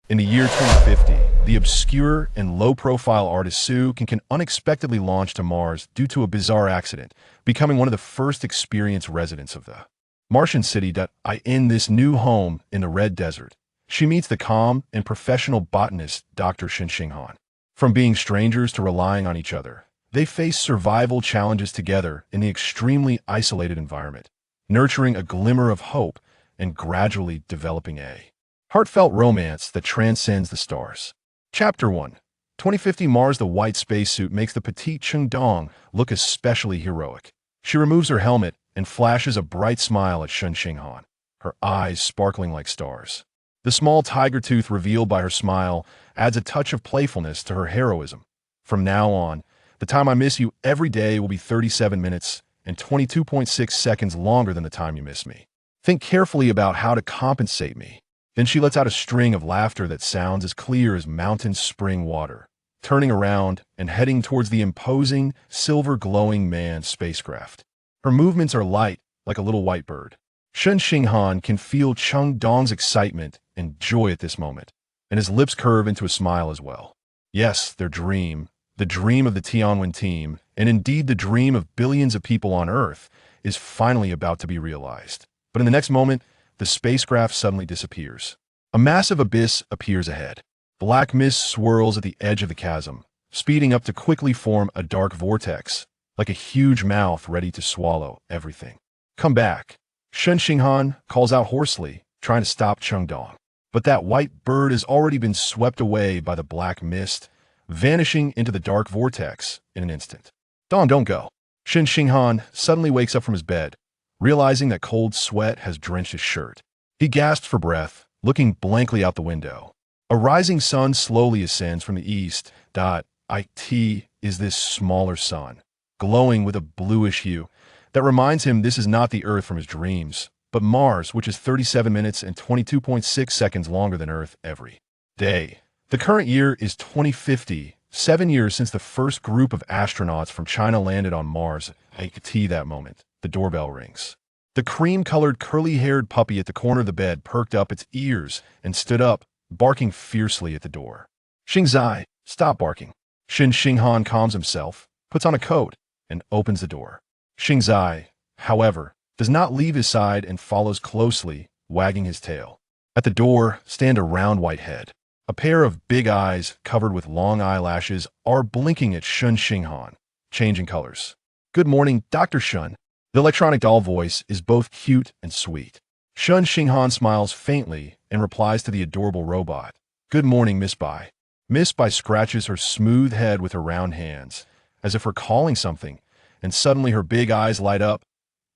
In the year 2050, the obscure and low-profile artist Su can unexpectedly launch to Mars due to a bizarre accident, becoming one of the first experienced residents of the Martian city that in this new home in the Red Desert. She meets the calm and professional botanist Dr. Shen Xinghan. From being strangers to relying on each other, they face survival challenges together in the extremely isolated environment, nurturing a glimmer of hope and gradually developing a heartfelt romance that transcends the stars. Chapter 1. 2050 Mars. The white spacesuit makes the petite Chung Dong look especially heroic. She removes her helmet and flashes a bright smile at Shen Xinghan, her eyes sparkling like stars. The small tiger tooth revealed by her smile adds a touch of playfulness to her heroism. From now on, the time I miss you every day will be 37 minutes and 22.6 seconds longer than the time you miss me. Think carefully about how to compensate me. Then she lets out a string of laughter that sounds as clear as mountain spring water, turning around and heading towards the imposing, silver-glowing manned spacecraft. Her movements are light, like a little white bird. Shen Xinghan can feel Chung Dong's excitement and joy at this moment, and his lips curve into a smile as well. Yes, their dream, the dream of the Tianwen team, and indeed the dream of billions of people on Earth, is finally about to be realized. But in the next moment, the spacecraft suddenly disappears. A massive abyss appears ahead. Black mist swirls at the edge of the chasm, speeding up to quickly form a dark vortex, like a huge mouth ready to swallow everything. Come back. Shen Xinghan calls out hoarsely, trying to stop Chung Dong. But that white bird has already been swept away by the black mist, vanishing into the dark vortex in an instant. Dong, don't go. Shen Xinghan suddenly wakes up from his bed, realizing that cold sweat has drenched his shirt. He gasps for breath, looking blankly out the window. A rising sun slowly ascends from the east. It is this smaller sun, glowing with a bluish hue, that reminds him this is not the Earth from his dreams, but Mars, which is 37 minutes and 22.6 seconds longer than Earth every day. The current year is 2050, 7 years since the first group of astronauts from China landed on Mars. That moment. The doorbell rings. The cream-colored, curly-haired puppy at the corner of the bed perked up its ears and stood up, barking fiercely at the door. Xingzai, stop barking. Shen Xinghan calms himself, puts on a coat, and opens the door. Xingzai, however, does not leave his side and follows closely, wagging his tail. At the door stand a round white head. A pair of big eyes covered with long eyelashes are blinking at Shen Xinghan, changing colors. Good morning, Dr. Shen. The electronic doll voice is both cute and sweet. Shen Xinghan smiles faintly and replies to the adorable robot. Good morning, Miss Bai. Miss Bai scratches her smooth head with her round hands, as if recalling something, and suddenly her big eyes light up.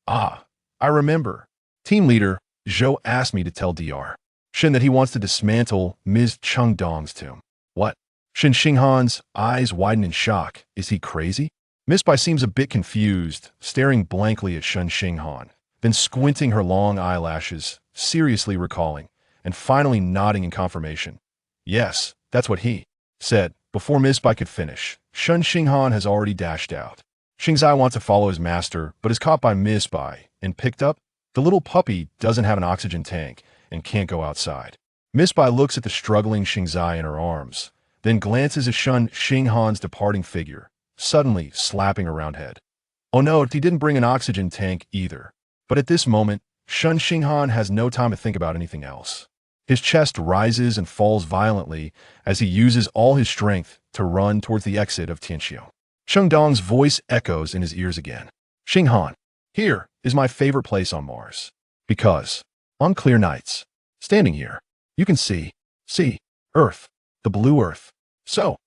Ah, I remember. Team leader, Zhou asked me to tell Dr. Shen that he wants to dismantle Ms. Chung Dong's tomb. What? Shen Xinghan's eyes widen in shock. Is he crazy? Miss Bai seems a bit confused, staring blankly at Shen Xinghan, then squinting her long eyelashes, seriously recalling, and finally nodding in confirmation. Yes, that's what he said. Before Miss Bai could finish, Shen Xinghan has already dashed out. Xingzai wants to follow his master, but is caught by Miss Bai and picked up. The little puppy doesn't have an oxygen tank and can't go outside. Miss Bai looks at the struggling Xingzai in her arms, then glances at Shen Xinghan's departing figure, suddenly slapping her round head. Oh no, he didn't bring an oxygen tank either. But at this moment, Shen Xinghan has no time to think about anything else. His chest rises and falls violently as he uses all his strength to run towards the exit of Tianxiu. Chung Dong's voice echoes in his ears again. Xinghan, here is my favorite place on Mars. Because, on clear nights, standing here, you can see, Earth, the blue Earth. So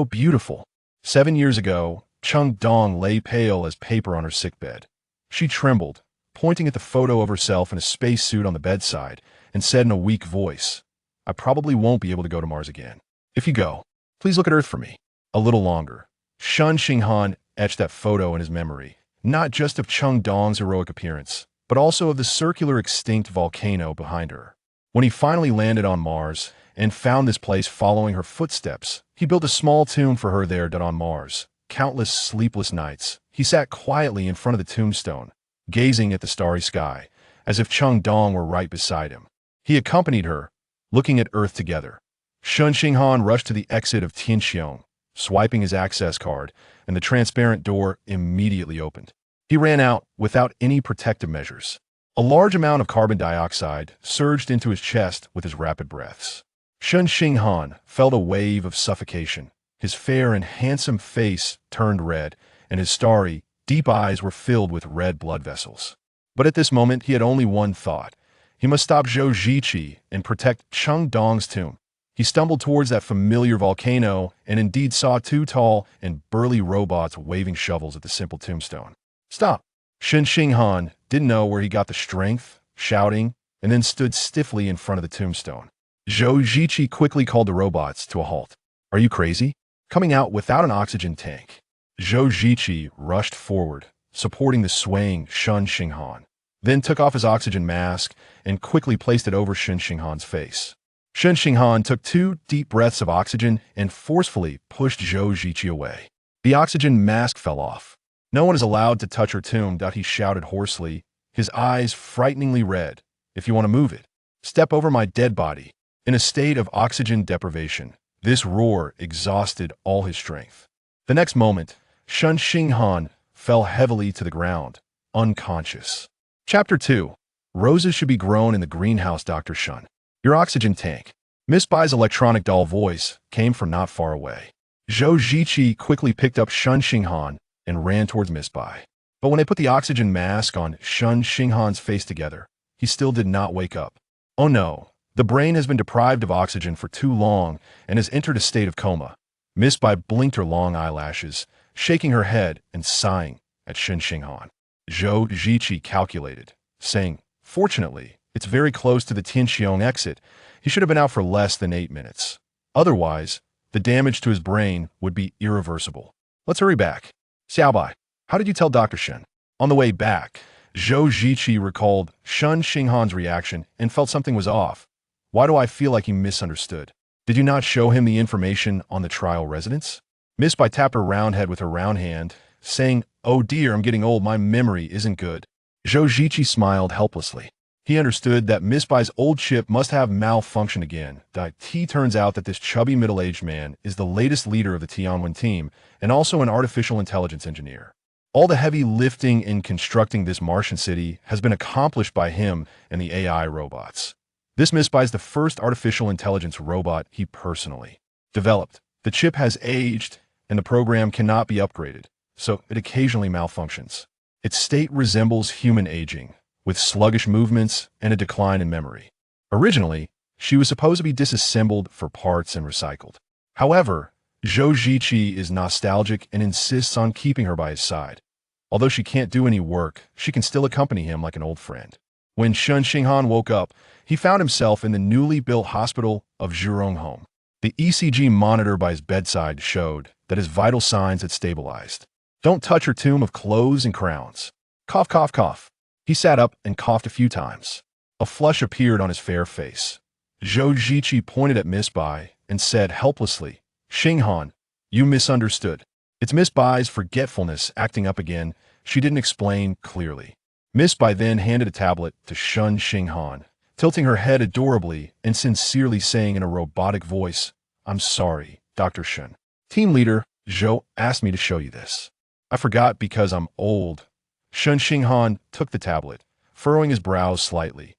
beautiful. 7 years ago, Chung Dong lay pale as paper on her sickbed. She trembled, pointing at the photo of herself in a spacesuit on the bedside, and said in a weak voice, I probably won't be able to go to Mars again. If you go, please look at Earth for me. A little longer. Shen Xinghan etched that photo in his memory, not just of Chung Dong's heroic appearance, but also of the circular extinct volcano behind her. When he finally landed on Mars and found this place following her footsteps, he built a small tomb for her there on Mars. Countless sleepless nights, he sat quietly in front of the tombstone, gazing at the starry sky, as if Chung Dong were right beside him. He accompanied her, looking at Earth together, Shen Xinghan rushed to the exit of Tianxiong, swiping his access card, and the transparent door immediately opened. He ran out without any protective measures. A large amount of carbon dioxide surged into his chest with his rapid breaths. Shen Xinghan felt a wave of suffocation. His fair and handsome face turned red, and his starry, deep eyes were filled with red blood vessels. But at this moment, he had only one thought. He must stop Zhou Ziqi and protect Cheng Dong's tomb. He stumbled towards that familiar volcano and indeed saw two tall and burly robots waving shovels at the simple tombstone. Stop! Shen Xinghan didn't know where he got the strength, shouting, and then stood stiffly in front of the tombstone. Zhou Ziqi quickly called the robots to a halt. Are you crazy? Coming out without an oxygen tank. Zhou Ziqi rushed forward, supporting the swaying Shen Xinghan, then took off his oxygen mask and quickly placed it over Shen Xinghan's face. Shen Xinghan took 2 deep breaths of oxygen and forcefully pushed Zhou Ziqi away. The oxygen mask fell off. No one is allowed to touch her tomb, he shouted hoarsely, his eyes frighteningly red. If you want to move it, step over my dead body. In a state of oxygen deprivation, this roar exhausted all his strength. The next moment, Shen Xinghan fell heavily to the ground, unconscious. Chapter 2. Roses should be grown in the greenhouse, Dr. Shen. Your oxygen tank. Miss Bai's electronic doll voice came from not far away. Zhou Ziqi quickly picked up Shen Xinghan and ran towards Miss Bai. But when they put the oxygen mask on Shen Xinghan's face together, he still did not wake up. Oh no, the brain has been deprived of oxygen for too long and has entered a state of coma. Miss Bai blinked her long eyelashes, shaking her head and sighing at Shen Xinghan. Zhou Ziqi calculated, saying, fortunately, it's very close to the Tianxiong exit. He should have been out for less than 8 minutes. Otherwise, the damage to his brain would be irreversible. Let's hurry back. Xiaobai, how did you tell Dr. Shen? On the way back, Zhou Ziqi recalled Shen Xinghan's reaction and felt something was off. Why do I feel like he misunderstood? Did you not show him the information on the trial residence? Miss Bai tapped her round head with her round hand, saying, oh dear, I'm getting old, my memory isn't good. Zhou Ziqi smiled helplessly. He understood that Miss Bai's old chip must have malfunctioned again. It turns out that this chubby middle-aged man is the latest leader of the Tianwen team and also an artificial intelligence engineer. All the heavy lifting in constructing this Martian city has been accomplished by him and the AI robots. This Miss Bai is the first artificial intelligence robot he personally developed. The chip has aged and the program cannot be upgraded, so it occasionally malfunctions. Its state resembles human aging, with sluggish movements and a decline in memory. Originally, she was supposed to be disassembled for parts and recycled. However, Zhou Ziqi is nostalgic and insists on keeping her by his side. Although she can't do any work, she can still accompany him like an old friend. When Shen Xinghan woke up, he found himself in the newly built hospital of Zhurong home. The ECG monitor by his bedside showed that his vital signs had stabilized. Don't touch her tomb of clothes and crowns. Cough, cough, cough. He sat up and coughed a few times. A flush appeared on his fair face. Zhou Ziqi pointed at Miss Bai and said helplessly, Xinghan, you misunderstood. It's Miss Bai's forgetfulness acting up again. She didn't explain clearly. Miss Bai then handed a tablet to Shen Xinghan, tilting her head adorably and sincerely saying in a robotic voice, I'm sorry, Dr. Shen. Team leader, Zhou asked me to show you this. I forgot because I'm old. Shen Xinghan took the tablet, furrowing his brows slightly.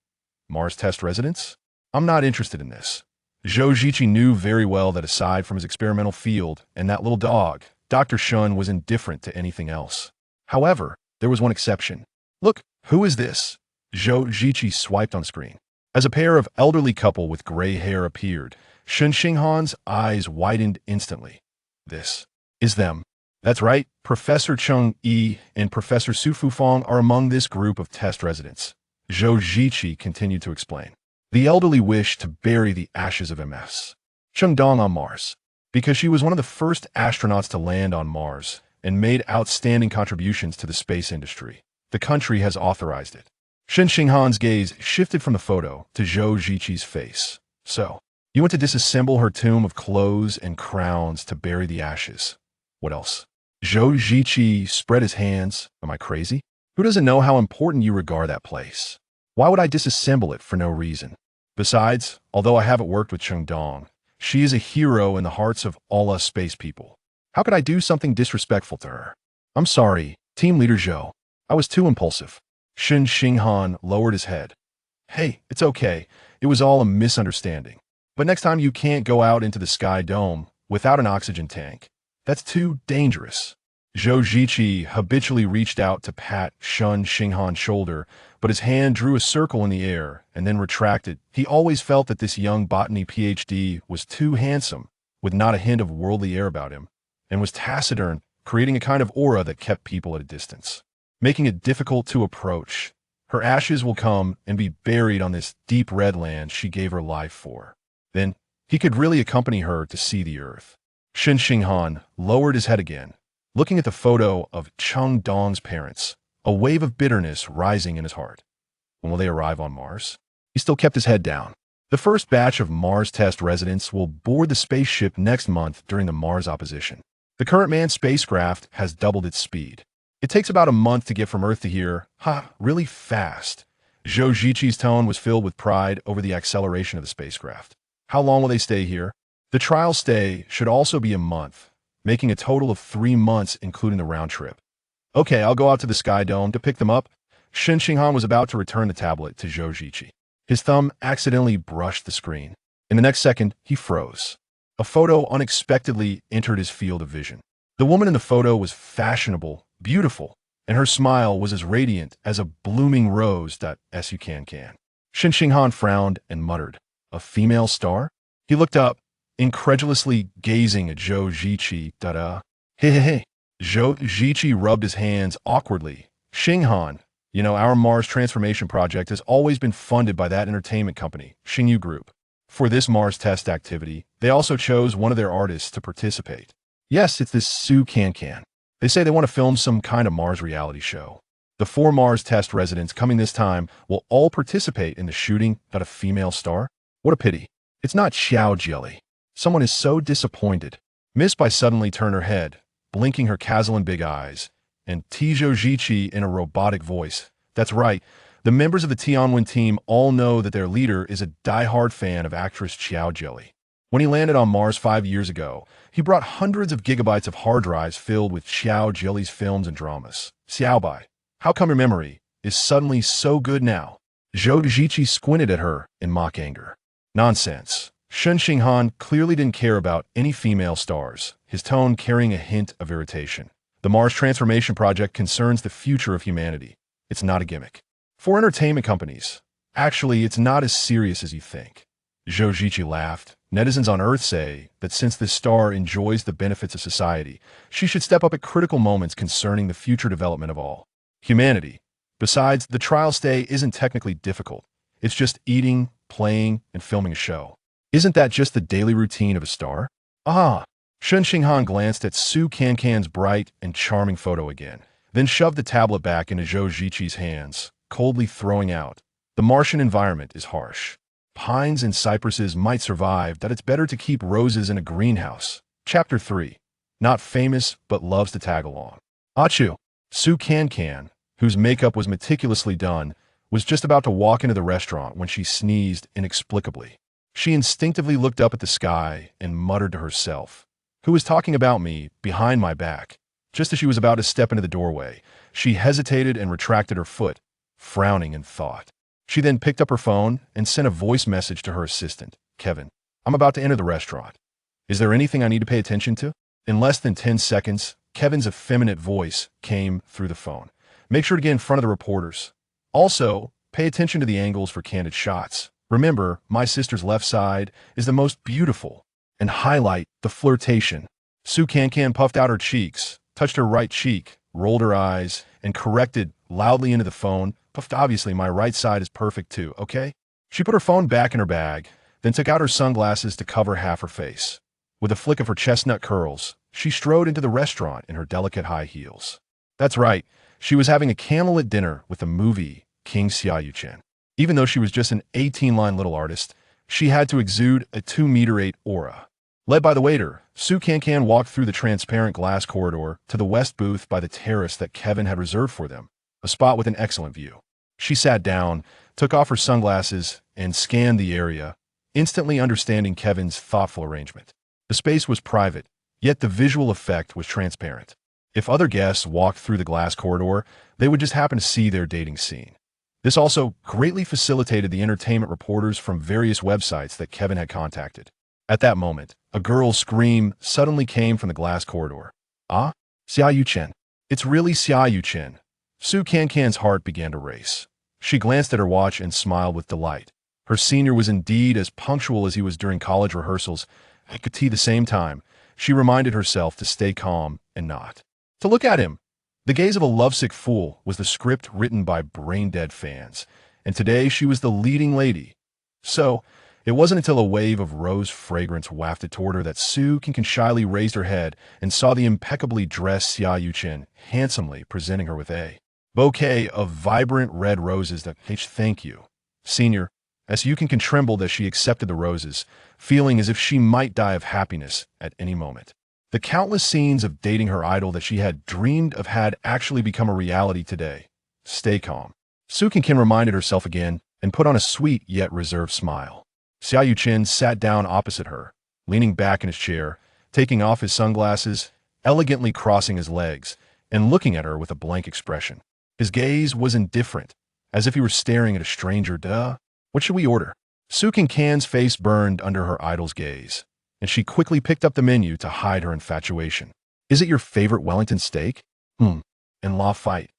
Mars test residence? I'm not interested in this. Zhou Ziqi knew very well that aside from his experimental field and that little dog, Dr. Shen was indifferent to anything else. However, there was one exception. Look, who is this? Zhou Ziqi swiped on screen. As a pair of elderly couple with gray hair appeared, Shen Xinghan's eyes widened instantly. This is them. That's right, Professor Cheng Yi and Professor Su Fufang are among this group of test residents. Zhou Ziqi continued to explain. The elderly wished to bury the ashes of MS. Cheng Dong on Mars. Because she was one of the first astronauts to land on Mars and made outstanding contributions to the space industry. The country has authorized it. Shen Xinghan's gaze shifted from the photo to Zhou Ziqi's face. So, you want to disassemble her tomb of clothes and crowns to bury the ashes. What else? Zhou Ziqi spread his hands. Am I crazy? Who doesn't know how important you regard that place? Why would I disassemble it for no reason? Besides, although I haven't worked with Cheng Dong, She is a hero in the hearts of all us space people. How could I do something disrespectful to her? I'm sorry, Team Leader Zhou. I was too impulsive. Shen Xinghan lowered his head. Hey, it's okay. It was all a misunderstanding. But next time you can't go out into the sky dome without an oxygen tank. That's too dangerous. Zhou Ziqi habitually reached out to pat Shen Xinghan's shoulder, but his hand drew a circle in the air and then retracted. He always felt that this young botany PhD was too handsome, with not a hint of worldly air about him, and was taciturn, creating a kind of aura that kept people at a distance, making it difficult to approach. Her ashes will come and be buried on this deep red land she gave her life for. Then, he could really accompany her to see the earth. Shen Xinghan lowered his head again, looking at the photo of Cheng Dong's parents, a wave of bitterness rising in his heart. When will they arrive on Mars? He still kept his head down. The first batch of Mars test residents will board the spaceship next month during the Mars opposition. The current manned spacecraft has doubled its speed. It takes about a month to get from Earth to here. Really fast. Zhou Ziqi's tone was filled with pride over the acceleration of the spacecraft. How long will they stay here? The trial stay should also be a month, making a total of 3 months including the round trip. Okay, I'll go out to the Sky Dome to pick them up. Shen Xinghan was about to return the tablet to Zhou Ziqi. His thumb accidentally brushed the screen. In the next second, he froze. A photo unexpectedly entered his field of vision. The woman in the photo was fashionable, beautiful, and her smile was as radiant as a blooming rose that Cancan. Shen Xinghan frowned and muttered, "A female star?" He looked up, incredulously gazing at Zhou Ziqi. Hey. Zhou Ziqi rubbed his hands awkwardly. Xinghan, our Mars transformation project has always been funded by that entertainment company, Xingyu Group. For this Mars test activity, they also chose one of their artists to participate. Yes, it's this Cancan. They say they want to film some kind of Mars reality show. The 4 Mars test residents coming this time will all participate in the shooting at a female star. What a pity. It's not Xiao Jelly. Someone is so disappointed. Miss Bai suddenly turned her head, blinking her Kazalan big eyes, and Zhou Ziqi in a robotic voice. That's right. The members of the Tianwen team all know that their leader is a die-hard fan of actress Xiao Jelly. When he landed on Mars 5 years ago, he brought hundreds of gigabytes of hard drives filled with Xiao Jelly's films and dramas. Xiao Bai, how come your memory is suddenly so good now? Zhou Ziqi squinted at her in mock anger. Nonsense. Shen Xinghan clearly didn't care about any female stars, his tone carrying a hint of irritation. The Mars transformation project concerns the future of humanity. It's not a gimmick. For entertainment companies, actually, it's not as serious as you think. Zhou Ziqi laughed. Netizens on Earth say that since this star enjoys the benefits of society, she should step up at critical moments concerning the future development of all humanity. Besides, the trial stay isn't technically difficult. It's just eating, playing, and filming a show. Isn't that just the daily routine of a star? Shen Xinghan glanced at Cancan's bright and charming photo again, then shoved the tablet back into Zhou Ziqi's hands, coldly throwing out, "The Martian environment is harsh. Pines and cypresses might survive, that it's better to keep roses in a greenhouse." Chapter 3. Not famous, but loves to tag along. Achu. Cancan, whose makeup was meticulously done, was just about to walk into the restaurant when she sneezed inexplicably. She instinctively looked up at the sky and muttered to herself, "Who is talking about me behind my back?" Just as she was about to step into the doorway, she hesitated and retracted her foot, frowning in thought. She then picked up her phone and sent a voice message to her assistant, "Kevin, I'm about to enter the restaurant. Is there anything I need to pay attention to?" In less than 10 seconds, Kevin's effeminate voice came through the phone. "Make sure to get in front of the reporters. Also, pay attention to the angles for candid shots. Remember, my sister's left side is the most beautiful. And highlight the flirtation." Cancan puffed out her cheeks, touched her right cheek, rolled her eyes, and corrected loudly into the phone, "Puffed, obviously my right side is perfect too, okay?" She put her phone back in her bag, then took out her sunglasses to cover half her face. With a flick of her chestnut curls, she strode into the restaurant in her delicate high heels. That's right, she was having a candlelit dinner with the movie King Xiaoyuchen. Even though she was just an 18-line little artist, she had to exude a 2-meter-8 aura. Led by the waiter, Cancan walked through the transparent glass corridor to the west booth by the terrace that Kevin had reserved for them, a spot with an excellent view. She sat down, took off her sunglasses, and scanned the area. instantly understanding Kevin's thoughtful arrangement. The space was private, yet the visual effect was transparent. If other guests walked through the glass corridor, they would just happen to see their dating scene. This also greatly facilitated the entertainment reporters from various websites that Kevin had contacted. At that moment, a girl's scream suddenly came from the glass corridor. Ah, Xia Yuchen. It's really Xia Yuchen. Su Cancan's heart began to race. She glanced at her watch and smiled with delight. Her senior was indeed as punctual as he was during college rehearsals. At the same time, she reminded herself to stay calm and not to look at him. The Gaze of a Lovesick Fool was the script written by brain-dead fans, and today she was the leading lady. So, it wasn't until a wave of rose fragrance wafted toward her that Su Cancan shyly raised her head and saw the impeccably dressed Xia Yuchen handsomely presenting her with a bouquet of vibrant red roses that thank you, senior. As Su Cancan trembled as she accepted the roses, feeling as if she might die of happiness at any moment. The countless scenes of dating her idol that she had dreamed of had actually become a reality today. Stay calm. Su Cancan reminded herself again and put on a sweet yet reserved smile. Xia Yuchen sat down opposite her, leaning back in his chair, taking off his sunglasses, elegantly crossing his legs, and looking at her with a blank expression. His gaze was indifferent, as if he were staring at a stranger. What should we order? Su Cancan's face burned under her idol's gaze, and she quickly picked up the menu to hide her infatuation. Is it your favorite Wellington steak? And law fight.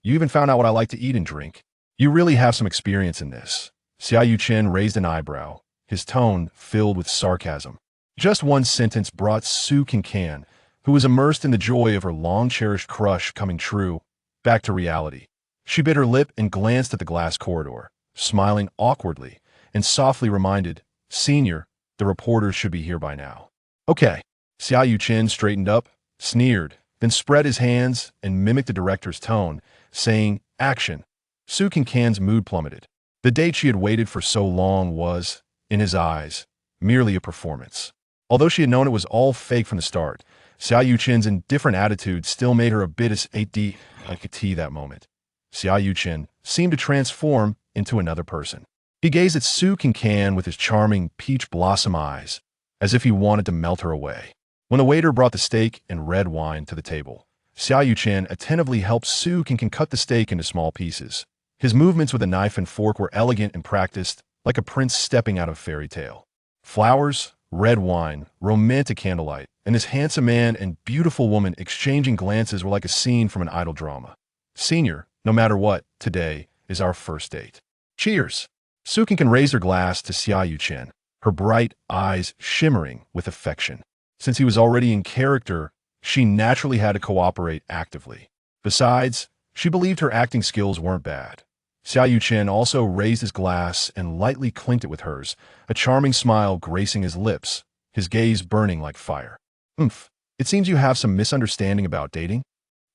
You even found out what I like to eat and drink. You really have some experience in this. Xia Yuchen raised an eyebrow, his tone filled with sarcasm. Just one sentence brought Su Cancan, who was immersed in the joy of her long-cherished crush coming true, back to reality. She bit her lip and glanced at the glass corridor, smiling awkwardly, and softly reminded, Senior, the reporters should be here by now. Okay. Xia Yuchen straightened up, sneered, then spread his hands and mimicked the director's tone, saying, Action. Su Cancan's mood plummeted. The date she had waited for so long was, in his eyes, merely a performance. Although she had known it was all fake from the start, Xia Yuchen's indifferent attitude still made her a bit as that moment. Xia Yuchen seemed to transform into another person. He gazed at Su Cancan with his charming peach blossom eyes, as if he wanted to melt her away. When the waiter brought the steak and red wine to the table, Xia Yuchen attentively helped Su Cancan cut the steak into small pieces. His movements with a knife and fork were elegant and practiced, like a prince stepping out of a fairy tale. Flowers, red wine, romantic candlelight, and this handsome man and beautiful woman exchanging glances were like a scene from an idol drama. Senior, no matter what, today is our first date. Cheers! Su Cancan raised her glass to Xia Yuchen, her bright eyes shimmering with affection. Since he was already in character, she naturally had to cooperate actively. Besides, she believed her acting skills weren't bad. Xia Yuchen also raised his glass and lightly clinked it with hers, a charming smile gracing his lips, his gaze burning like fire. It seems you have some misunderstanding about dating.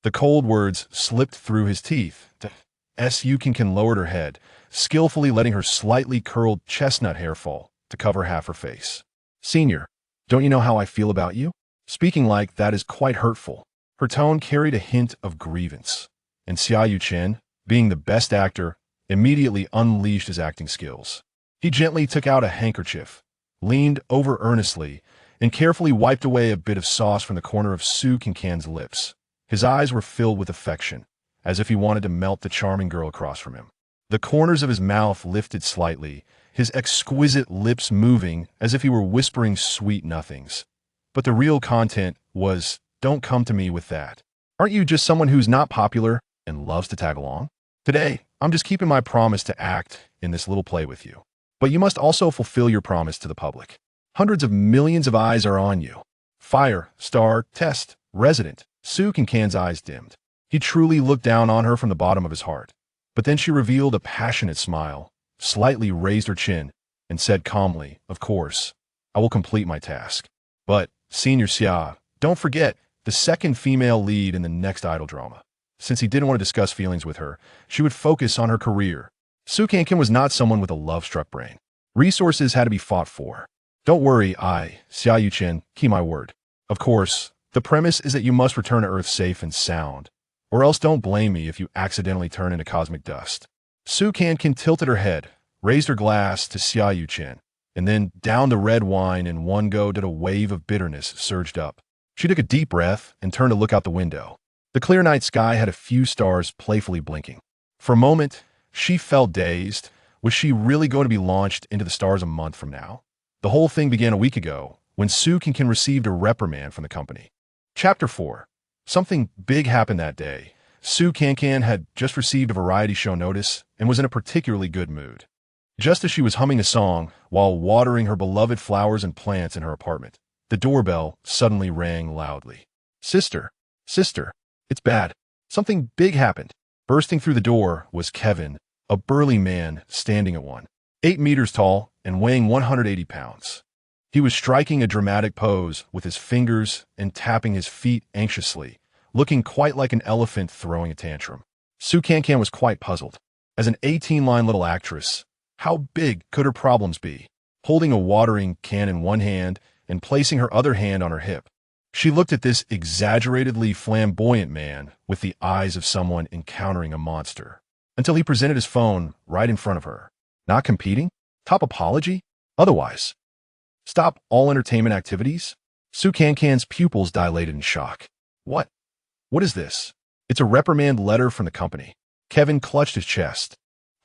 The cold words slipped through his teeth. Su Cancan lowered her head, skillfully letting her slightly curled chestnut hair fall to cover half her face. Senior, don't you know how I feel about you? Speaking like that is quite hurtful. Her tone carried a hint of grievance, and Xia Yuchen, being the best actor, immediately unleashed his acting skills. He gently took out a handkerchief, leaned over earnestly, and carefully wiped away a bit of sauce from the corner of Su Cancan's lips. His eyes were filled with affection, as if he wanted to melt the charming girl across from him. The corners of his mouth lifted slightly, his exquisite lips moving as if he were whispering sweet nothings. But the real content was, don't come to me with that. Aren't you just someone who's not popular and loves to tag along? Today, I'm just keeping my promise to act in this little play with you. But you must also fulfill your promise to the public. Hundreds of millions of eyes are on you. Fire, star, test, resident. Su Cancan's eyes dimmed. He truly looked down on her from the bottom of his heart. But then she revealed a passionate smile, slightly raised her chin, and said calmly, Of course, I will complete my task. But, Senior Xia, don't forget the second female lead in the next idol drama. Since he didn't want to discuss feelings with her, she would focus on her career. Su Cancan was not someone with a love-struck brain. Resources had to be fought for. Don't worry, Xia Yuchen, keep my word. Of course, the premise is that you must return to Earth safe and sound, or else don't blame me if you accidentally turn into cosmic dust. Su Cancan tilted her head, raised her glass to Xia Yuchen, and then down the red wine in one go did a wave of bitterness surged up. She took a deep breath and turned to look out the window. The clear night sky had a few stars playfully blinking. For a moment, she felt dazed. Was she really going to be launched into the stars a month from now? The whole thing began a week ago, when Su Cancan received a reprimand from the company. Chapter 4. Something big happened that day. Su Cancan had just received a variety show notice and was in a particularly good mood. Just as she was humming a song while watering her beloved flowers and plants in her apartment, the doorbell suddenly rang loudly. Sister, it's bad. Something big happened. Bursting through the door was Kevin, a burly man standing at 8 meters tall and weighing 180 pounds. He was striking a dramatic pose with his fingers and tapping his feet anxiously, looking quite like an elephant throwing a tantrum. Su Cancan was quite puzzled. As an 18-line little actress, how big could her problems be? Holding a watering can in one hand and placing her other hand on her hip, she looked at this exaggeratedly flamboyant man with the eyes of someone encountering a monster, until he presented his phone right in front of her. Not competing? Top apology? Otherwise. Stop all entertainment activities? Su Cancan's pupils dilated in shock. What? What is this? It's a reprimand letter from the company. Kevin clutched his chest.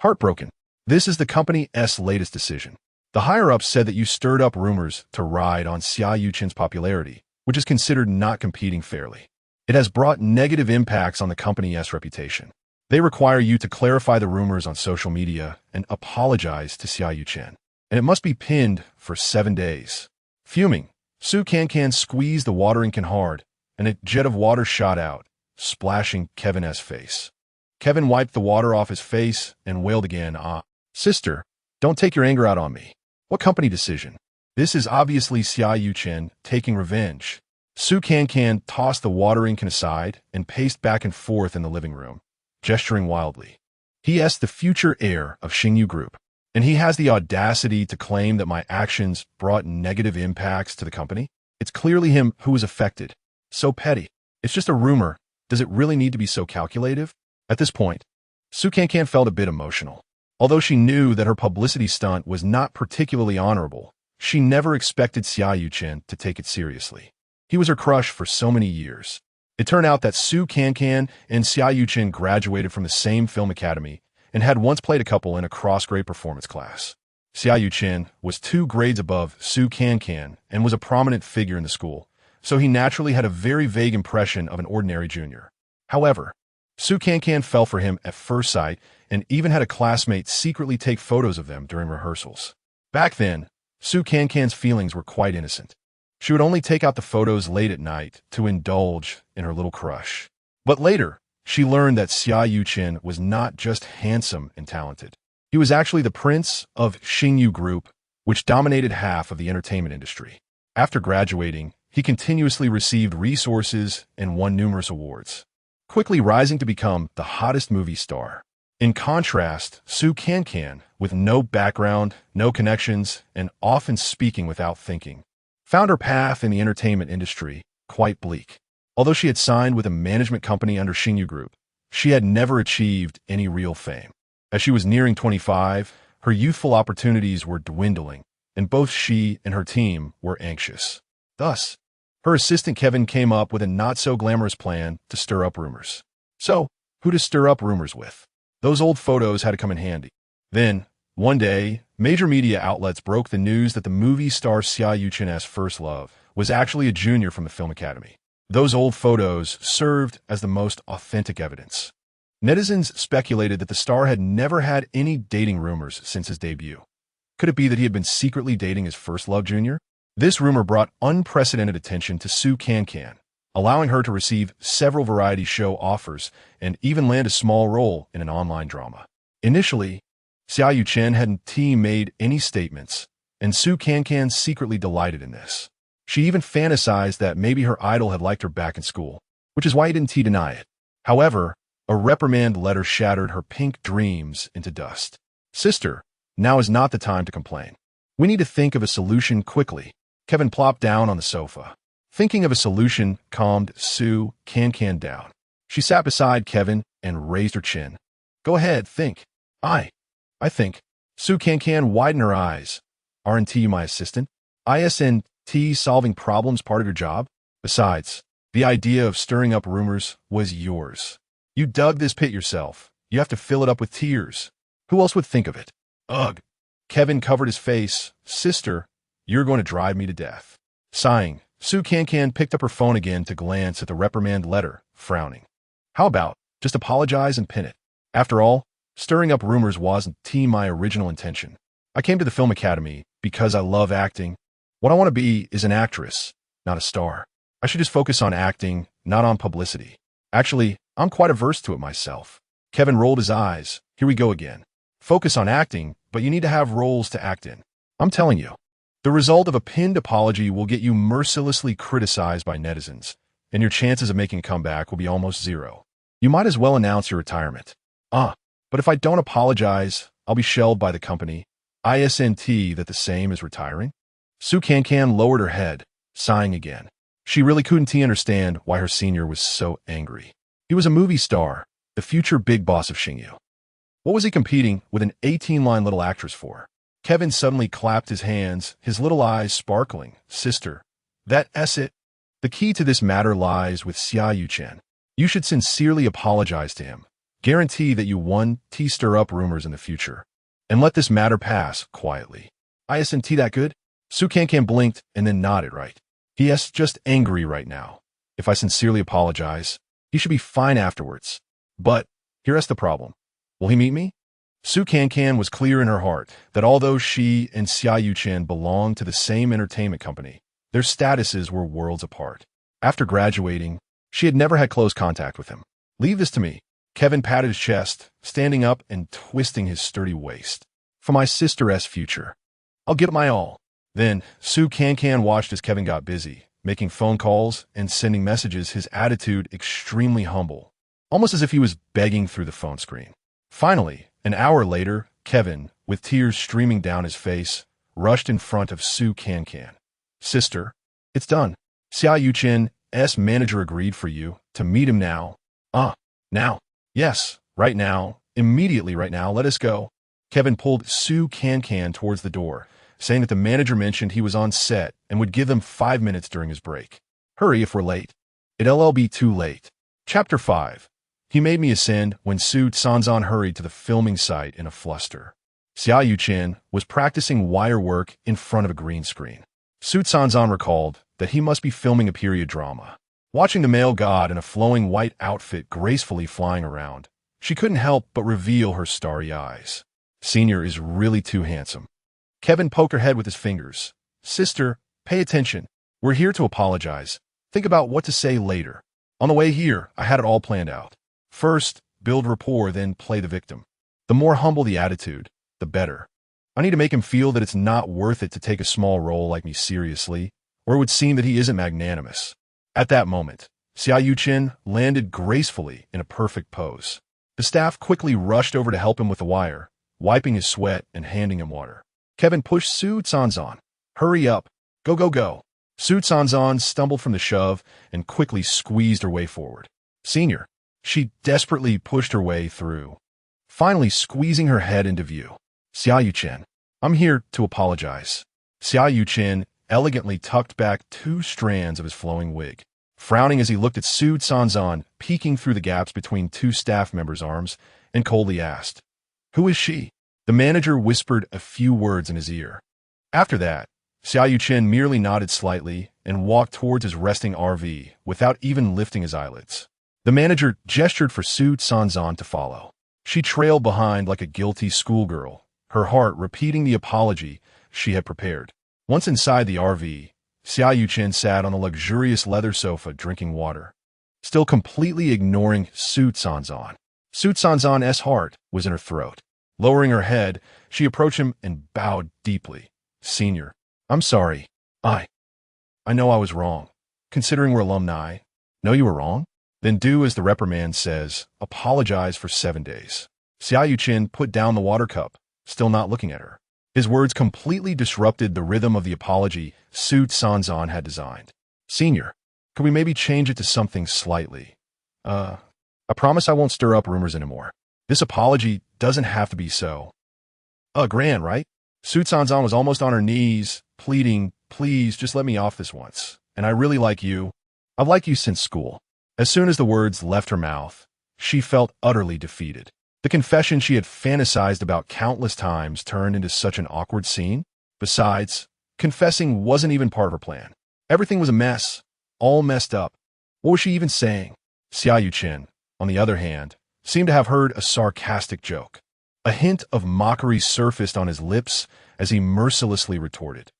Heartbroken. This is the company's latest decision. The higher-ups said that you stirred up rumors to ride on Xia Yuchen's popularity, which is considered not competing fairly. It has brought negative impacts on the company's reputation. They require you to clarify the rumors on social media and apologize to Xia Yuchen, and it must be pinned for 7 days. Fuming, Su Cancan squeezed the watering can hard, and a jet of water shot out, splashing Kevin's face. Kevin wiped the water off his face and wailed again, Sister, don't take your anger out on me. What company decision? This is obviously Xia Yuchen taking revenge. Su Cancan tossed the watering can aside and paced back and forth in the living room, gesturing wildly. He is the future heir of Xingyu Group, and he has the audacity to claim that my actions brought negative impacts to the company? It's clearly him who was affected. So petty. It's just a rumor. Does it really need to be so calculative? At this point, Su Cancan felt a bit emotional. Although she knew that her publicity stunt was not particularly honorable, she never expected Xia Yuchen to take it seriously. He was her crush for so many years. It turned out that Su Cancan and Xia Yuchen graduated from the same film academy and had once played a couple in a cross-grade performance class. Xia Yuchen was 2 grades above Su Cancan and was a prominent figure in the school, so he naturally had a very vague impression of an ordinary junior. However, Su Cancan fell for him at first sight and even had a classmate secretly take photos of them during rehearsals. Back then, Su Cancan's feelings were quite innocent. She would only take out the photos late at night to indulge in her little crush. But later, she learned that Xia Yuchen was not just handsome and talented. He was actually the prince of Xingyu Group, which dominated half of the entertainment industry. After graduating, he continuously received resources and won numerous awards, quickly rising to become the hottest movie star. In contrast, Su Cancan, with no background, no connections, and often speaking without thinking, found her path in the entertainment industry quite bleak. Although she had signed with a management company under Xingyu Group, she had never achieved any real fame. As she was nearing 25, her youthful opportunities were dwindling, and both she and her team were anxious. Thus, her assistant Kevin came up with a not-so-glamorous plan to stir up rumors. So, who to stir up rumors with? Those old photos had to come in handy. Then, one day, major media outlets broke the news that the movie star Xia Yuchen's first love was actually a junior from the film academy. Those old photos served as the most authentic evidence. Netizens speculated that the star had never had any dating rumors since his debut. Could it be that he had been secretly dating his first love junior? This rumor brought unprecedented attention to Su Cancan, allowing her to receive several variety show offers and even land a small role in an online drama. Initially, Xia Yuchen hadn't made any statements, and Su Cancan secretly delighted in this. She even fantasized that maybe her idol had liked her back in school, which is why he didn't deny it. However, a reprimand letter shattered her pink dreams into dust. Sister, now is not the time to complain. We need to think of a solution quickly. Kevin plopped down on the sofa. Thinking of a solution calmed Su Cancan down. She sat beside Kevin and raised her chin. Go ahead, think. I think. Su Cancan widened her eyes. Aren't you my assistant? Isn't solving problems part of your job? Besides, the idea of stirring up rumors was yours. You dug this pit yourself. You have to fill it up with tears. Who else would think of it? Ugh. Kevin covered his face. Sister, you're going to drive me to death. Sighing, Cancan picked up her phone again to glance at the reprimand letter, frowning. How about just apologize and pin it? After all, stirring up rumors wasn't my original intention. I came to the film academy because I love acting. What I want to be is an actress, not a star. I should just focus on acting, not on publicity. Actually, I'm quite averse to it myself. Kevin rolled his eyes. Here we go again. Focus on acting, but you need to have roles to act in. I'm telling you. The result of a pinned apology will get you mercilessly criticized by netizens, and your chances of making a comeback will be almost zero. You might as well announce your retirement. But if I don't apologize, I'll be shelved by the company. Isn't that the same as retiring? Cancan lowered her head, sighing again. She really couldn't understand why her senior was so angry. He was a movie star, the future big boss of Xingyu. What was he competing with an 18-line little actress for? Kevin suddenly clapped his hands, his little eyes sparkling. Sister, that's it. The key to this matter lies with Xiaoyu Chen. You should sincerely apologize to him. Guarantee that you won't stir up rumors in the future. And let this matter pass quietly. Isn't that good? Cancan blinked and then nodded right. He is just angry right now. If I sincerely apologize, he should be fine afterwards. But here's the problem. Will he meet me? Cancan was clear in her heart that although she and Xiaoyu Chen belonged to the same entertainment company, their statuses were worlds apart. After graduating, she had never had close contact with him. Leave this to me. Kevin patted his chest, standing up and twisting his sturdy waist. For my sister's future, I'll give it my all. Then, Cancan watched as Kevin got busy, making phone calls and sending messages, his attitude extremely humble, almost as if he was begging through the phone screen. Finally, an hour later, Kevin, with tears streaming down his face, rushed in front of Cancan. Sister, it's done. Xiaoyu Chen's manager agreed for you to meet him now. Now. Yes, right now. Immediately right now. Let us go. Kevin pulled Cancan towards the door, saying that the manager mentioned he was on set and would give them 5 minutes during his break. Hurry if we're late. It'll be too late. Chapter 5. He made me ascend when Cancan hurried to the filming site in a fluster. Xiaoyu Chen was practicing wire work in front of a green screen. Cancan recalled that he must be filming a period drama. Watching the male god in a flowing white outfit gracefully flying around, she couldn't help but reveal her starry eyes. Senior is really too handsome. Kevin poked her head with his fingers. Sister, pay attention. We're here to apologize. Think about what to say later. On the way here, I had it all planned out. First, build rapport, then play the victim. The more humble the attitude, the better. I need to make him feel that it's not worth it to take a small role like me seriously, or it would seem that he isn't magnanimous. At that moment, Xiaoyu Chen landed gracefully in a perfect pose. The staff quickly rushed over to help him with the wire, wiping his sweat and handing him water. Kevin pushed Cancan. Hurry up. Go, go, go. Cancan stumbled from the shove and quickly squeezed her way forward. Senior. She desperately pushed her way through, finally squeezing her head into view. Xiaoyu Chen, I'm here to apologize. Xiaoyu Chen elegantly tucked back 2 strands of his flowing wig, frowning as he looked at Cancan peeking through the gaps between 2 staff members' arms, and coldly asked, Who is she? The manager whispered a few words in his ear. After that, Xiaoyu Chen merely nodded slightly and walked towards his resting RV without even lifting his eyelids. The manager gestured for Cancan to follow. She trailed behind like a guilty schoolgirl, her heart repeating the apology she had prepared. Once inside the RV, Xiaoyu Chen sat on a luxurious leather sofa drinking water, still completely ignoring Cancan. Cancan's heart was in her throat. Lowering her head, she approached him and bowed deeply. Senior, I'm sorry. I know I was wrong. Considering we're alumni. Know you were wrong? Then do as the reprimand says, apologize for 7 days. Xiaoyu Chen put down the water cup, still not looking at her. His words completely disrupted the rhythm of the apology Cancan had designed. Senior, could we maybe change it to something slightly? I promise I won't stir up rumors anymore. This apology doesn't have to be so. Grand, right? Su Cancan was almost on her knees, pleading, "Please, just let me off this once. And I really like you. I've liked you since school." As soon as the words left her mouth, she felt utterly defeated. The confession she had fantasized about countless times turned into such an awkward scene. Besides, confessing wasn't even part of her plan. Everything was a mess, all messed up. What was she even saying? Xia Yuqin, on the other hand, seemed to have heard a sarcastic joke. A hint of mockery surfaced on his lips as he mercilessly retorted,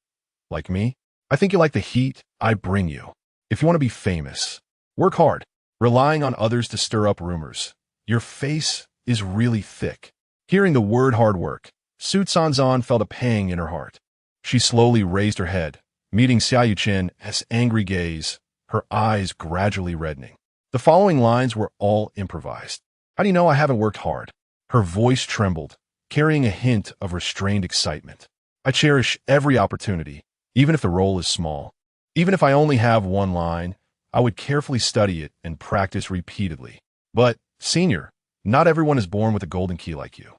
"Like me? I think you like the heat I bring you. If you want to be famous, work hard, relying on others to stir up rumors. Your face is really thick." Hearing the word hard work, Su Cancan felt a pang in her heart. She slowly raised her head, meeting Xia Yuqin's angry gaze, her eyes gradually reddening. The following lines were all improvised. "How do you know I haven't worked hard?" Her voice trembled, carrying a hint of restrained excitement. "I cherish every opportunity, even if the role is small. Even if I only have one line, I would carefully study it and practice repeatedly. But, senior, not everyone is born with a golden key like you.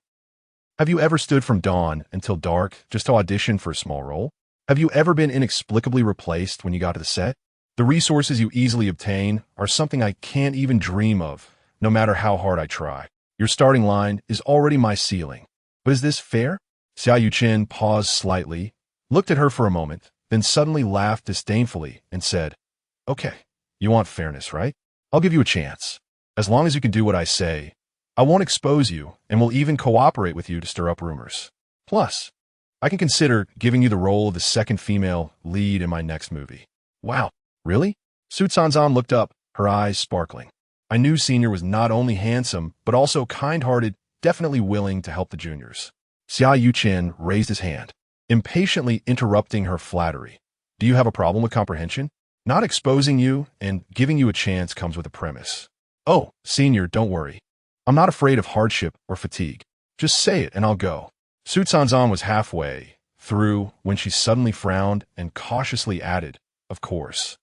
Have you ever stood from dawn until dark just to audition for a small role? Have you ever been inexplicably replaced when you got to the set? The resources you easily obtain are something I can't even dream of, no matter how hard I try. Your starting line is already my ceiling. But is this fair?" Xia Yuqin paused slightly, looked at her for a moment, then suddenly laughed disdainfully and said, "Okay, you want fairness, right? I'll give you a chance. As long as you can do what I say, I won't expose you and will even cooperate with you to stir up rumors. Plus, I can consider giving you the role of the second female lead in my next movie." "Wow, really?" Su Cancan looked up, her eyes sparkling. "I knew Senior was not only handsome, but also kind-hearted, definitely willing to help the juniors." Xia Yuqin raised his hand, impatiently interrupting her flattery. "Do you have a problem with comprehension? Not exposing you and giving you a chance comes with a premise. Oh, Senior, don't worry. I'm not afraid of hardship or fatigue. Just say it and I'll go." Su Cancan was halfway through when she suddenly frowned and cautiously added, "Of course.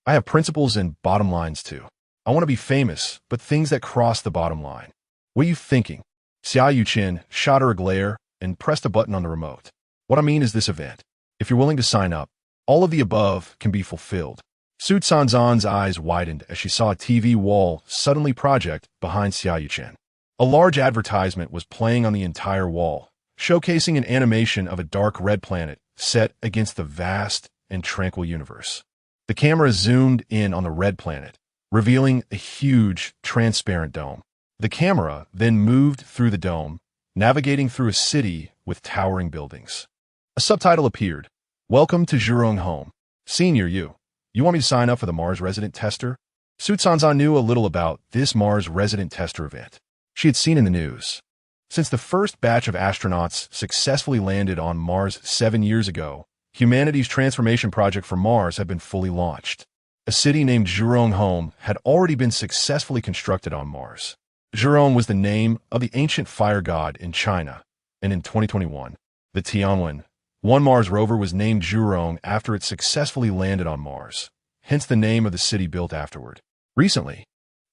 I have principles and bottom lines too. I want to be famous, but things that cross the bottom line. What are you thinking?" Xia Yuqin shot her a glare and pressed a button on the remote. "What I mean is this event. If you're willing to sign up, all of the above can be fulfilled." Su Cancan's eyes widened as she saw a TV wall suddenly project behind Xia Yuqin. A large advertisement was playing on the entire wall, showcasing an animation of a dark red planet set against the vast and tranquil universe. The camera zoomed in on the red planet, revealing a huge, transparent dome. The camera then moved through the dome, navigating through a city with towering buildings. A subtitle appeared, "Welcome to Zhurong Home. Senior, you want me to sign up for the Mars Resident Tester?" Su Cancan knew a little about this Mars Resident Tester event. She had seen in the news. Since the first batch of astronauts successfully landed on Mars 7 years ago, humanity's transformation project for Mars had been fully launched. A city named Zhurong Home had already been successfully constructed on Mars. Zhurong was the name of the ancient fire god in China, and in 2021, the Tianwen, one Mars rover was named Zhurong after it successfully landed on Mars, hence the name of the city built afterward. Recently,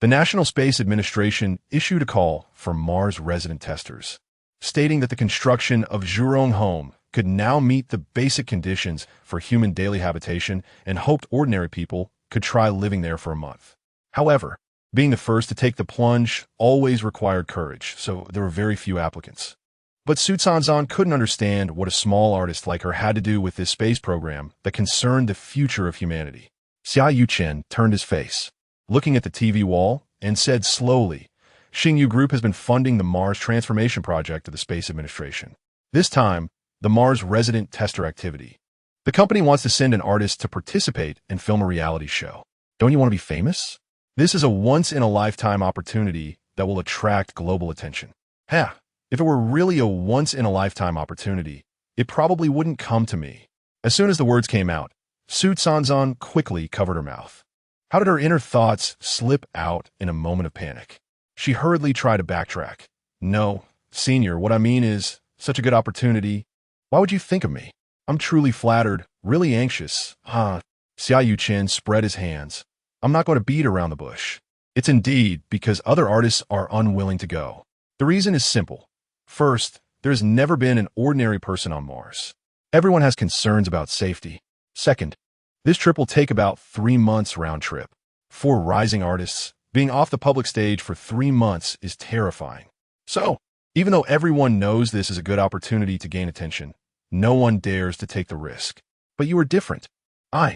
the National Space Administration issued a call for Mars resident testers, stating that the construction of Zhurong Home could now meet the basic conditions for human daily habitation and hoped ordinary people could try living there for a month. However, being the first to take the plunge always required courage, so there were very few applicants. But Su Cancan couldn't understand what a small artist like her had to do with this space program that concerned the future of humanity. Xia Yuqin turned his face, looking at the TV wall, and said slowly, "Xingyu Group has been funding the Mars Transformation Project of the Space Administration. This time, the Mars Resident Tester activity. The company wants to send an artist to participate and film a reality show. Don't you want to be famous? This is a once-in-a-lifetime opportunity that will attract global attention." If it were really a once-in-a-lifetime opportunity, it probably wouldn't come to me. As soon as the words came out, Su Cancan quickly covered her mouth. How did her inner thoughts slip out in a moment of panic? She hurriedly tried to backtrack. "No, Senior, what I mean is, such a good opportunity. Why would you think of me? I'm truly flattered, really anxious." Xia Yuqin spread his hands. "I'm not going to beat around the bush. It's indeed because other artists are unwilling to go. The reason is simple. First, there has never been an ordinary person on Mars. Everyone has concerns about safety. Second, this trip will take about 3 months round trip. For rising artists, being off the public stage for 3 months is terrifying. So, even though everyone knows this is a good opportunity to gain attention, no one dares to take the risk. But you are different. How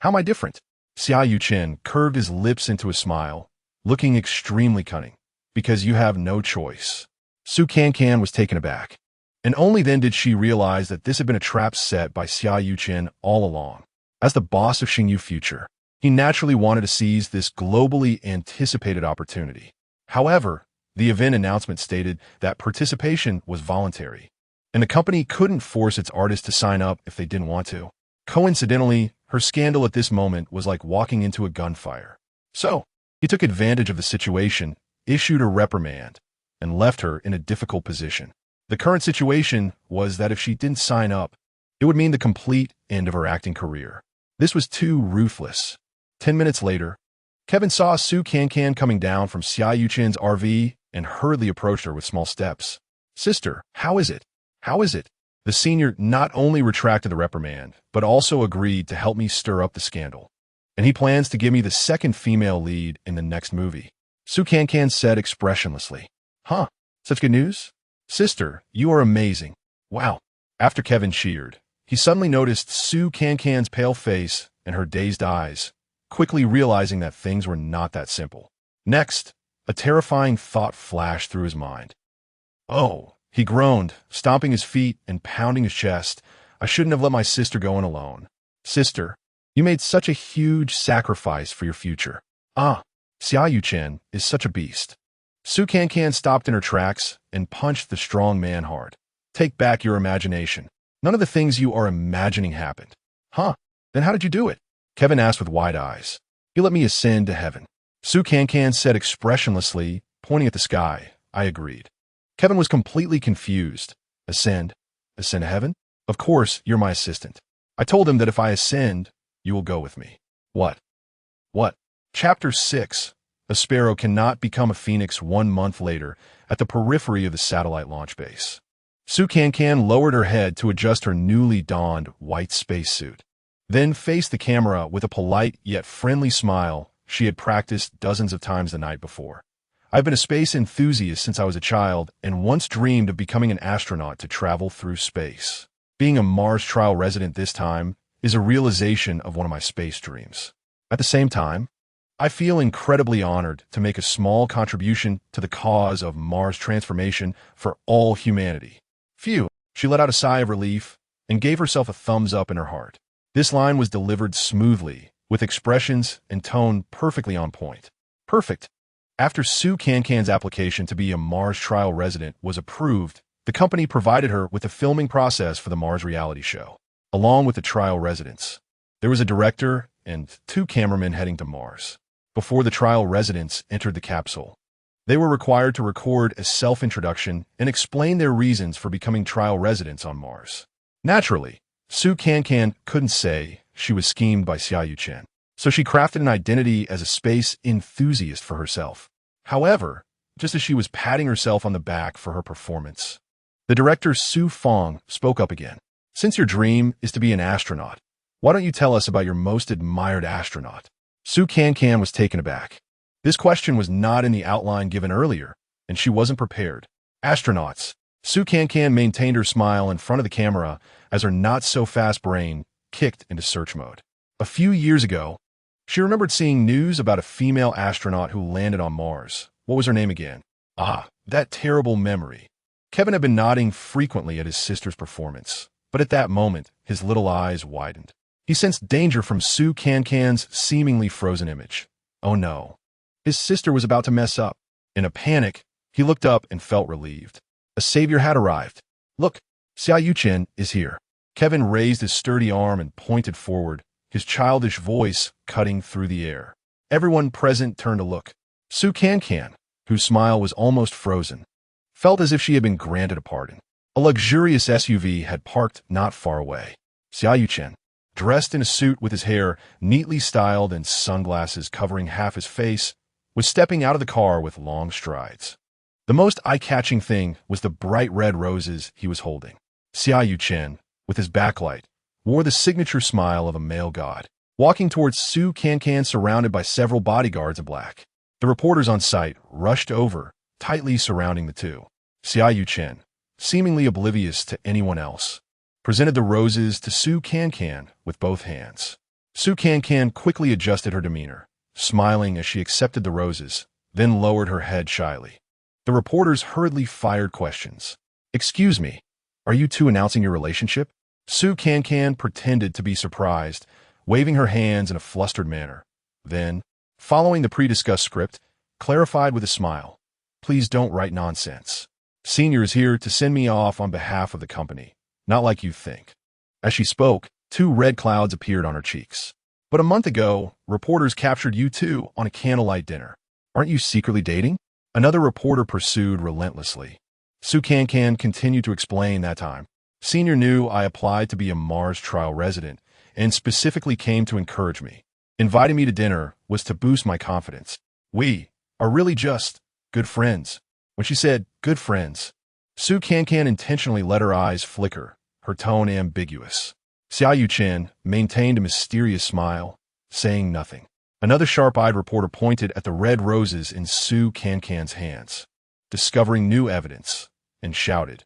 am I different? Xia Yuchen curved his lips into a smile, looking extremely cunning. Because you have no choice. Cancan was taken aback. And only then did she realize that this had been a trap set by Xia Yuchen all along. As the boss of Xingyu Future, he naturally wanted to seize this globally anticipated opportunity. However, the event announcement stated that participation was voluntary, and the company couldn't force its artists to sign up if they didn't want to. Coincidentally, her scandal at this moment was like walking into a gunfire. So, he took advantage of the situation, issued a reprimand, and left her in a difficult position. The current situation was that if she didn't sign up, it would mean the complete end of her acting career. This was too ruthless. 10 minutes later, Kevin saw Cancan coming down from Xia Yuchen's RV and hurriedly approached her with small steps. Sister, how is it? How is it? The senior not only retracted the reprimand, but also agreed to help me stir up the scandal. And he plans to give me the second female lead in the next movie. Cancan said expressionlessly. Huh? Such good news? Sister, you are amazing. Wow. After Kevin cheered, he suddenly noticed Cancan's pale face and her dazed eyes, quickly realizing that things were not that simple. Next, a terrifying thought flashed through his mind. Oh, he groaned, stomping his feet and pounding his chest. I shouldn't have let my sister go in alone. Sister, you made such a huge sacrifice for your future. Xia Yuchen is such a beast. Cancan stopped in her tracks and punched the strong man hard. Take back your imagination. None of the things you are imagining happened. Huh? Then how did you do it? Kevin asked with wide eyes. You let me ascend to heaven. Cancan said expressionlessly, pointing at the sky. I agreed. Kevin was completely confused. Ascend? Ascend to heaven? Of course, you're my assistant. I told him that if I ascend, you will go with me. What? What? Chapter 6. A sparrow cannot become a phoenix 1 month later at the periphery of the satellite launch base. Cancan lowered her head to adjust her newly donned white spacesuit, then faced the camera with a polite yet friendly smile she had practiced dozens of times the night before. I've been a space enthusiast since I was a child and once dreamed of becoming an astronaut to travel through space. Being a Mars trial resident this time is a realization of one of my space dreams. At the same time, I feel incredibly honored to make a small contribution to the cause of Mars transformation for all humanity. Phew, she let out a sigh of relief and gave herself a thumbs up in her heart. This line was delivered smoothly, with expressions and tone perfectly on point. Perfect. After Cancan's application to be a Mars trial resident was approved, the company provided her with the filming process for the Mars reality show. Along with the trial residents, there was a director and 2 cameramen heading to Mars. Before the trial residents entered the capsule, they were required to record a self-introduction and explain their reasons for becoming trial residents on Mars. Naturally, Cancan couldn't say she was schemed by Xia Yuchen, so she crafted an identity as a space enthusiast for herself. However, just as she was patting herself on the back for her performance, the director Su Fong spoke up again. Since your dream is to be an astronaut, why don't you tell us about your most admired astronaut? Cancan was taken aback. This question was not in the outline given earlier, and she wasn't prepared. Astronauts. Cancan maintained her smile in front of the camera as her not-so-fast brain kicked into search mode. A few years ago, she remembered seeing news about a female astronaut who landed on Mars. What was her name again? That terrible memory. Kevin had been nodding frequently at his sister's performance, but at that moment, his little eyes widened. He sensed danger from Cancan's seemingly frozen image. Oh no. His sister was about to mess up. In a panic, he looked up and felt relieved. A savior had arrived. Look, Xia Yuchen is here. Kevin raised his sturdy arm and pointed forward, his childish voice cutting through the air. Everyone present turned to look. Cancan, whose smile was almost frozen, felt as if she had been granted a pardon. A luxurious SUV had parked not far away. Xia Yuchen, dressed in a suit with his hair neatly styled and sunglasses covering half his face, was stepping out of the car with long strides. The most eye-catching thing was the bright red roses he was holding. Xiaoyu Chen, with his backlight, wore the signature smile of a male god, walking towards Su Cancan surrounded by several bodyguards in black. The reporters on site rushed over, tightly surrounding the two. Xiaoyu Chen, seemingly oblivious to anyone else, presented the roses to Su Cancan with both hands. Su Cancan quickly adjusted her demeanor, smiling as she accepted the roses, then lowered her head shyly. The reporters hurriedly fired questions. "Excuse me, are you two announcing your relationship?" Su Cancan pretended to be surprised, waving her hands in a flustered manner. Then, following the pre-discussed script, clarified with a smile, "Please don't write nonsense. Senior is here to send me off on behalf of the company, not like you think." As she spoke, 2 red clouds appeared on her cheeks. "But a month ago, reporters captured you two on a candlelight dinner. Aren't you secretly dating?" Another reporter pursued relentlessly. Su Cancan continued to explain that time. "Senior knew I applied to be a Mars trial resident and specifically came to encourage me. Inviting me to dinner was to boost my confidence. We are really just good friends." When she said good friends, Su Cancan intentionally let her eyes flicker, her tone ambiguous. Xiaoyu Chen maintained a mysterious smile, saying nothing. Another sharp-eyed reporter pointed at the red roses in Su Cancan's hands, discovering new evidence, and shouted,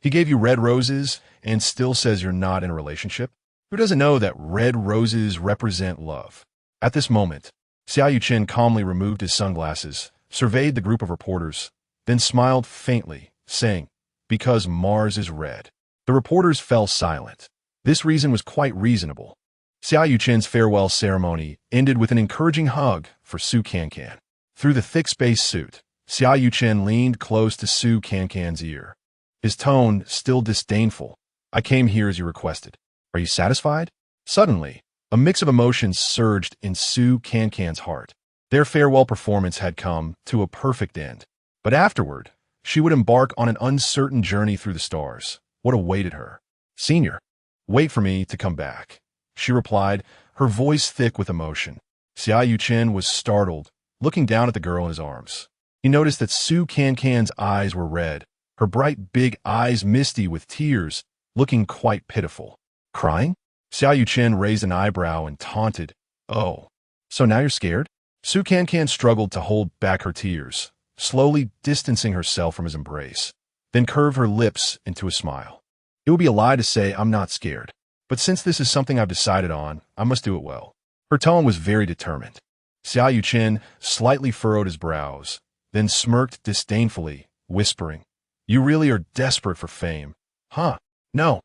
"He gave you red roses and still says you're not in a relationship? Who doesn't know that red roses represent love?" At this moment, Xiaoyu Chen calmly removed his sunglasses, surveyed the group of reporters, then smiled faintly, saying, "Because Mars is red." The reporters fell silent. This reason was quite reasonable. Xiaoyu Chen's farewell ceremony ended with an encouraging hug for Su Cancan. Through the thick space suit, Xiaoyu Chen leaned close to Su Cancan's ear. His tone still disdainful. "I came here as you requested. Are you satisfied?" Suddenly, a mix of emotions surged in Su Cancan's heart. Their farewell performance had come to a perfect end. But afterward, she would embark on an uncertain journey through the stars. What awaited her? "Senior, wait for me to come back," she replied, her voice thick with emotion. Xiaoyu Chen was startled, looking down at the girl in his arms. He noticed that Su Cancan's eyes were red, her bright big eyes misty with tears, looking quite pitiful. "Crying?" Xiaoyu Chen raised an eyebrow and taunted, "Oh, so now you're scared?" Su Cancan struggled to hold back her tears, slowly distancing herself from his embrace, then curved her lips into a smile. "It would be a lie to say I'm not scared. But since this is something I've decided on, I must do it well." Her tone was very determined. Xiaoyu Chen slightly furrowed his brows, then smirked disdainfully, whispering, "You really are desperate for fame, huh?" "No."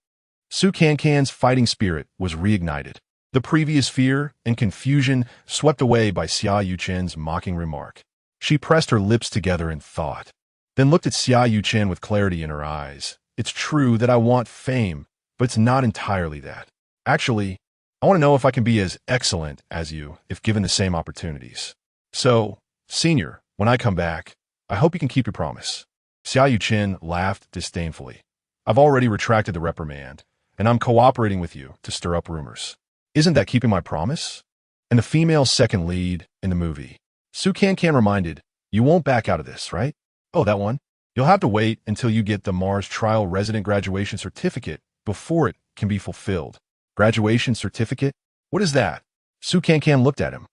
Su Cancan's fighting spirit was reignited. The previous fear and confusion swept away by Xiaoyu Chen's mocking remark. She pressed her lips together in thought, then looked at Xiaoyu Chen with clarity in her eyes. "It's true that I want fame, but it's not entirely that. Actually, I want to know if I can be as excellent as you if given the same opportunities. So, Senior, when I come back, I hope you can keep your promise." Xiaoyu Chen laughed disdainfully. "I've already retracted the reprimand, and I'm cooperating with you to stir up rumors. Isn't that keeping my promise?" And the female second lead in the movie, Su Cancan reminded, "You won't back out of this, right?" "Oh, that one? You'll have to wait until you get the Mars Trial Resident Graduation Certificate before it can be fulfilled." "Graduation certificate? What is that?" Su Cancan looked at him,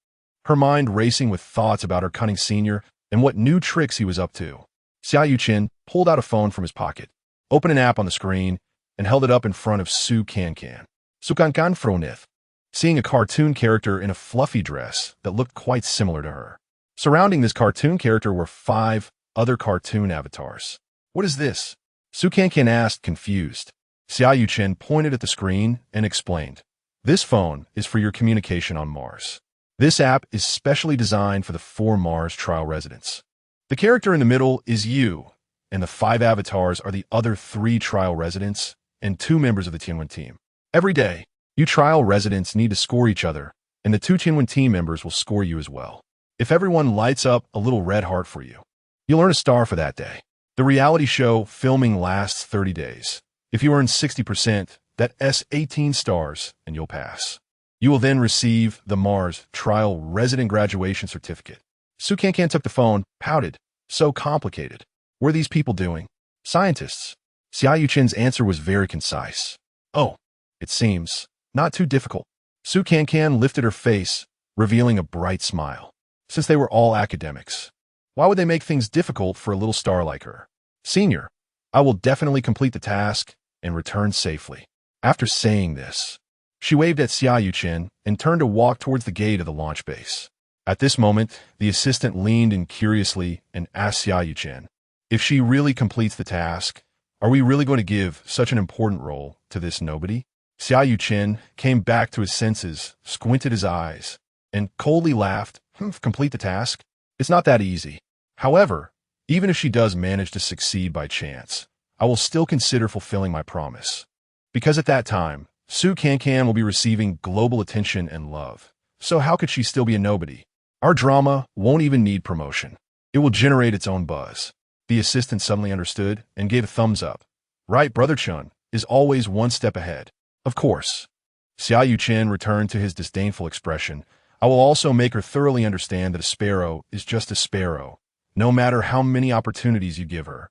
her mind racing with thoughts about her cunning senior and what new tricks he was up to. Xiaoyu Chen pulled out a phone from his pocket, opened an app on the screen, and held it up in front of Su Cancan. Su Cancan frowned, seeing a cartoon character in a fluffy dress that looked quite similar to her. Surrounding this cartoon character were 5 other cartoon avatars. "What is this?" Su Cancan asked, confused. Xiaoyu Chen pointed at the screen and explained, "This phone is for your communication on Mars. This app is specially designed for the 4 Mars trial residents. The character in the middle is you, and the 5 avatars are the other 3 trial residents and 2 members of the Tianwen team. Every day, you trial residents need to score each other, and the 2 Tianwen team members will score you as well. If everyone lights up a little red heart for you, you'll earn a star for that day. The reality show filming lasts 30 days. If you earn 60%, that's 18 stars, and you'll pass. You will then receive the Mars Trial Resident Graduation Certificate." Su Cancan took the phone, pouted. "So complicated. What are these people doing? Scientists. Xia Yuchen's answer was very concise. Oh, it seems not too difficult. Su Cancan lifted her face, revealing a bright smile. Since they were all academics, why would they make things difficult for a little star like her? Senior, I will definitely complete the task and return safely. After saying this, she waved at Xia Yuchen and turned to walk towards the gate of the launch base. At this moment, the assistant leaned in curiously and asked Xia Yuchen, if she really completes the task, are we really going to give such an important role to this nobody? Xia Yuchen came back to his senses, squinted his eyes, and coldly laughed. Complete the task? It's not that easy. However, even if she does manage to succeed by chance, I will still consider fulfilling my promise. Because at that time, Su Cancan will be receiving global attention and love. So how could she still be a nobody? Our drama won't even need promotion. It will generate its own buzz. The assistant suddenly understood and gave a thumbs up. Right, Brother Chun is always one step ahead. Of course. Xia Yuchen returned to his disdainful expression. I will also make her thoroughly understand that a sparrow is just a sparrow, no matter how many opportunities you give her.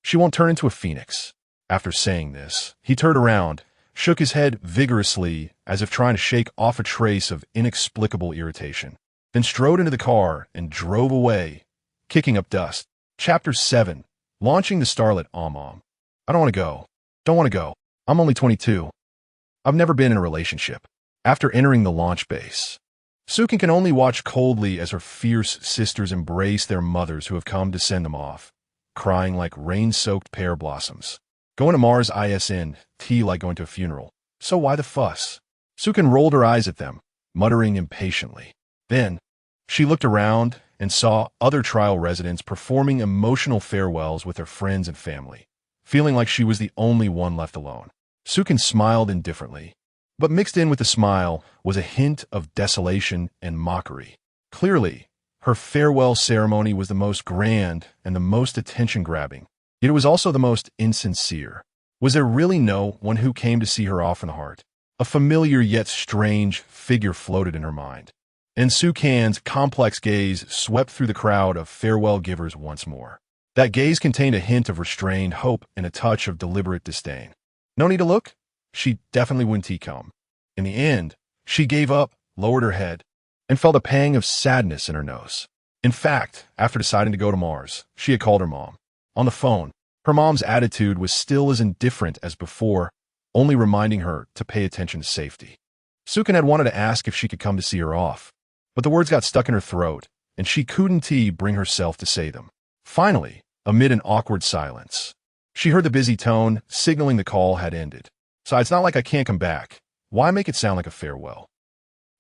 She won't turn into a phoenix. After saying this, he turned around, shook his head vigorously as if trying to shake off a trace of inexplicable irritation, then strode into the car and drove away, kicking up dust. Chapter 7. Launching the starlet Om-Om. I don't want to go. Don't want to go. I'm only 22. I've never been in a relationship. After entering the launch base, Sukin can only watch coldly as her fierce sisters embrace their mothers who have come to send them off, crying like rain-soaked pear blossoms. Going to Mars ISN, like going to a funeral. So why the fuss? Sukin rolled her eyes at them, muttering impatiently. Then, she looked around and saw other trial residents performing emotional farewells with their friends and family, feeling like she was the only one left alone. Sukin smiled indifferently, but mixed in with the smile was a hint of desolation and mockery. Clearly, her farewell ceremony was the most grand and the most attention-grabbing, yet it was also the most insincere. Was there really no one who came to see her off in the heart? A familiar yet strange figure floated in her mind, and Su Can's complex gaze swept through the crowd of farewell givers once more. That gaze contained a hint of restrained hope and a touch of deliberate disdain. No need to look. She definitely wouldn't come. In the end, she gave up, lowered her head, and felt a pang of sadness in her nose. In fact, after deciding to go to Mars, she had called her mom. On the phone, her mom's attitude was still as indifferent as before, only reminding her to pay attention to safety. Sukin had wanted to ask if she could come to see her off, but the words got stuck in her throat, and she couldn't bring herself to say them. Finally, amid an awkward silence, she heard the busy tone, signaling the call had ended. So it's not like I can't come back. Why make it sound like a farewell?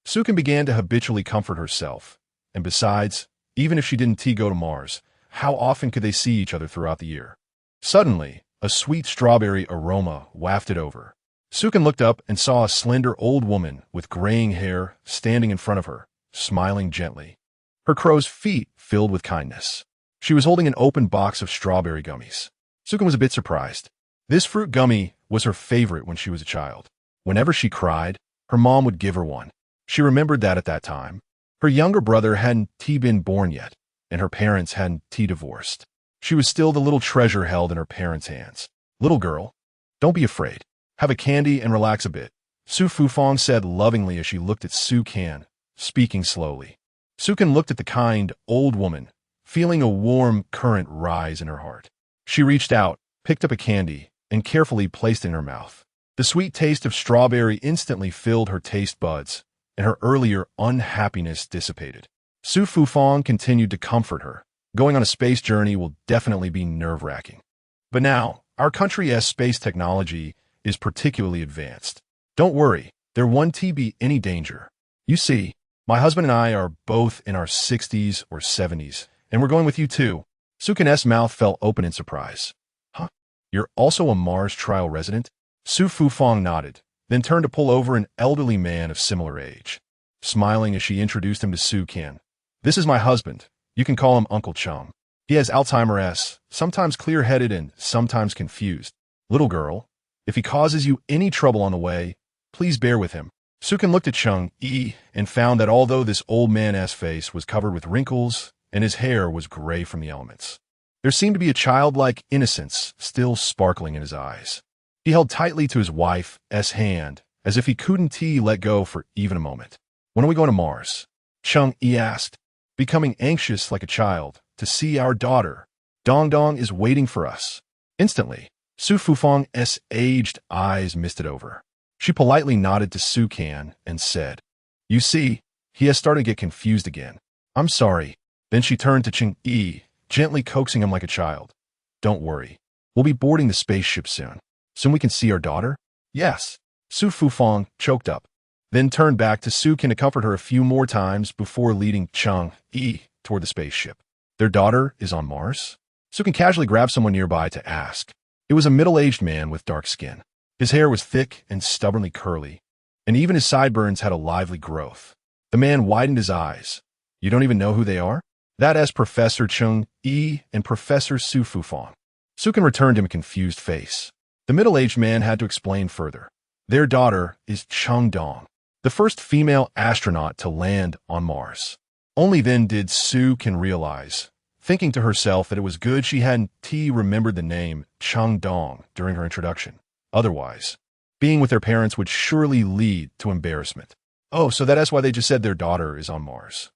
Sukin began to habitually comfort herself. And besides, even if she didn't go to Mars, how often could they see each other throughout the year? Suddenly, a sweet strawberry aroma wafted over. Sukin looked up and saw a slender old woman with graying hair standing in front of her, smiling gently. Her crow's feet filled with kindness. She was holding an open box of strawberry gummies. Sukin was a bit surprised. This fruit gummy was her favorite when she was a child. Whenever she cried, her mom would give her one. She remembered that at that time, her younger brother hadn't been born yet, and her parents hadn't divorced. She was still the little treasure held in her parents' hands. Little girl, don't be afraid. Have a candy and relax a bit, Su Fufang said lovingly as she looked at Su Can, speaking slowly. Sukin looked at the kind, old woman, feeling a warm current rise in her heart. She reached out, picked up a candy, and carefully placed it in her mouth. The sweet taste of strawberry instantly filled her taste buds, and her earlier unhappiness dissipated. Su Fufang continued to comfort her. Going on a space journey will definitely be nerve-wracking. But now, our country's space technology is particularly advanced. Don't worry, there won't be any danger. You see, my husband and I are both in our 60s or 70s, and we're going with you too. Sukin's mouth fell open in surprise. Huh? You're also a Mars trial resident? Su Fufang nodded, then turned to pull over an elderly man of similar age, smiling as she introduced him to Su Can. This is my husband. You can call him Uncle Chum. He has Alzheimer's, sometimes clear-headed and sometimes confused. Little girl, if he causes you any trouble on the way, please bear with him. Sukin looked at Chung-yi and found that although this old man's face was covered with wrinkles and his hair was gray from the elements, There seemed to be a childlike innocence still sparkling in his eyes. He held tightly to his wife's hand, as if he couldn't let go for even a moment. "When are we going to Mars?" Cheng-Yi asked, becoming anxious like a child. "To see our daughter. Dong Dong is waiting for us." Instantly, Su Fufang's aged eyes misted over. She politely nodded to Su Can and said, "You see, he has started to get confused again. I'm sorry." Then she turned to Cheng-Yi, gently coaxing him like a child. "Don't worry. We'll be boarding the spaceship soon. Soon we can see our daughter?" "Yes." Su Fufang choked up, then turned back to Su Can to comfort her a few more times before leading Cheng-Yi toward the spaceship. "Their daughter is on Mars?" Su Can casually grabbed someone nearby to ask. It was a middle-aged man with dark skin. His hair was thick and stubbornly curly, and even his sideburns had a lively growth. The man widened his eyes. "You don't even know who they are?" "That is Professor Cheng-Yi and Professor Su Fufang." Su Can returned him a confused face. The middle-aged man had to explain further. "Their daughter is Cheng Dong, the first female astronaut to land on Mars." Only then did Su Can realize, thinking to herself that it was good she hadn't remembered the name Cheng Dong during her introduction. Otherwise, being with their parents would surely lead to embarrassment. "Oh, so that is why they just said their daughter is on Mars."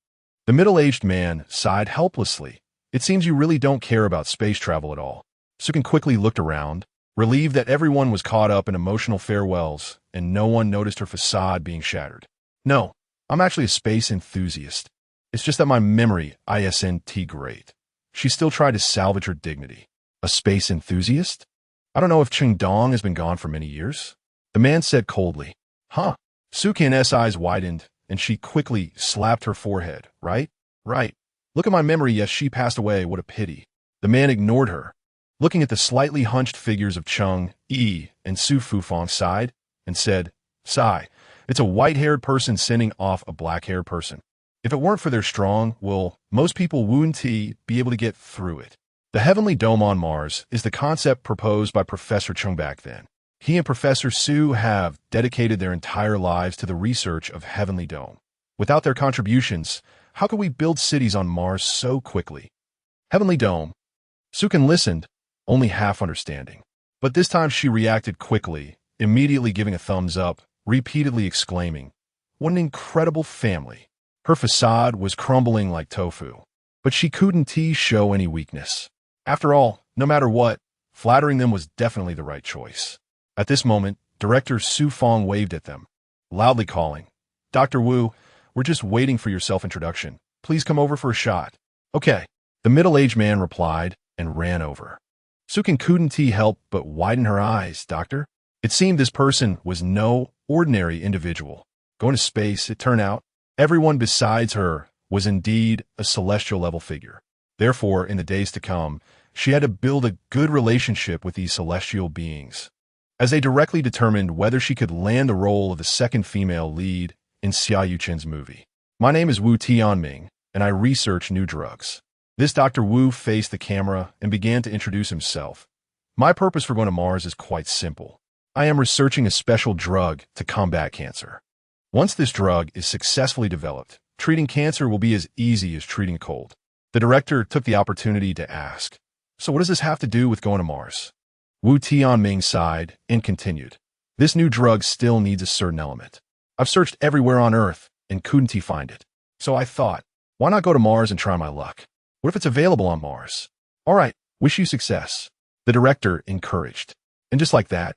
The middle-aged man sighed helplessly. "It seems you really don't care about space travel at all." Su Can quickly looked around, relieved that everyone was caught up in emotional farewells and no one noticed her facade being shattered. "No, I'm actually a space enthusiast. It's just that my memory isn't great." She still tried to salvage her dignity. "A space enthusiast? I don't know if Cheng Dong has been gone for many years." The man said coldly. "Huh?" Su Can's eyes widened, and she quickly slapped her forehead. Right. Look at my memory. Yes, she passed away. What a pity." The man ignored her, looking at the slightly hunched figures of Cheng-Yi and Su Fufang sighed and said, "Sigh, it's a white-haired person sending off a black-haired person. If it weren't for their strong will, most people wouldn't be able to get through it." The heavenly dome on Mars is the concept proposed by Professor Chung back then. He and Professor Su have dedicated their entire lives to the research of heavenly dome. Without their contributions, how could we build cities on Mars so quickly? Heavenly dome. Su Can listened, only half understanding. But this time she reacted quickly, immediately giving a thumbs up, repeatedly exclaiming, "What an incredible family." Her facade was crumbling like tofu, but she couldn't show any weakness. After all, no matter what, flattering them was definitely the right choice. At this moment, Director Su Fang waved at them, loudly calling, "Dr. Wu, we're just waiting for your self-introduction. Please come over for a shot." "Okay." The middle-aged man replied and ran over. Su Can couldn't help but widen her eyes. "Doctor?" It seemed this person was no ordinary individual. Going to space, it turned out, everyone besides her was indeed a celestial-level figure. Therefore, in the days to come, she had to build a good relationship with these celestial beings, as they directly determined whether she could land the role of the second female lead in Xia Yuchen's movie. "My name is Wu Tianming, and I research new drugs." This Dr. Wu faced the camera and began to introduce himself. "My purpose for going to Mars is quite simple. I am researching a special drug to combat cancer. Once this drug is successfully developed, treating cancer will be as easy as treating a cold." The director took the opportunity to ask, "So what does this have to do with going to Mars?" Wu Tianming sighed and continued, "This new drug still needs a certain element. I've searched everywhere on Earth and couldn't find it. So I thought, why not go to Mars and try my luck? What if it's available on Mars? All right, wish you success." The director encouraged. And just like that,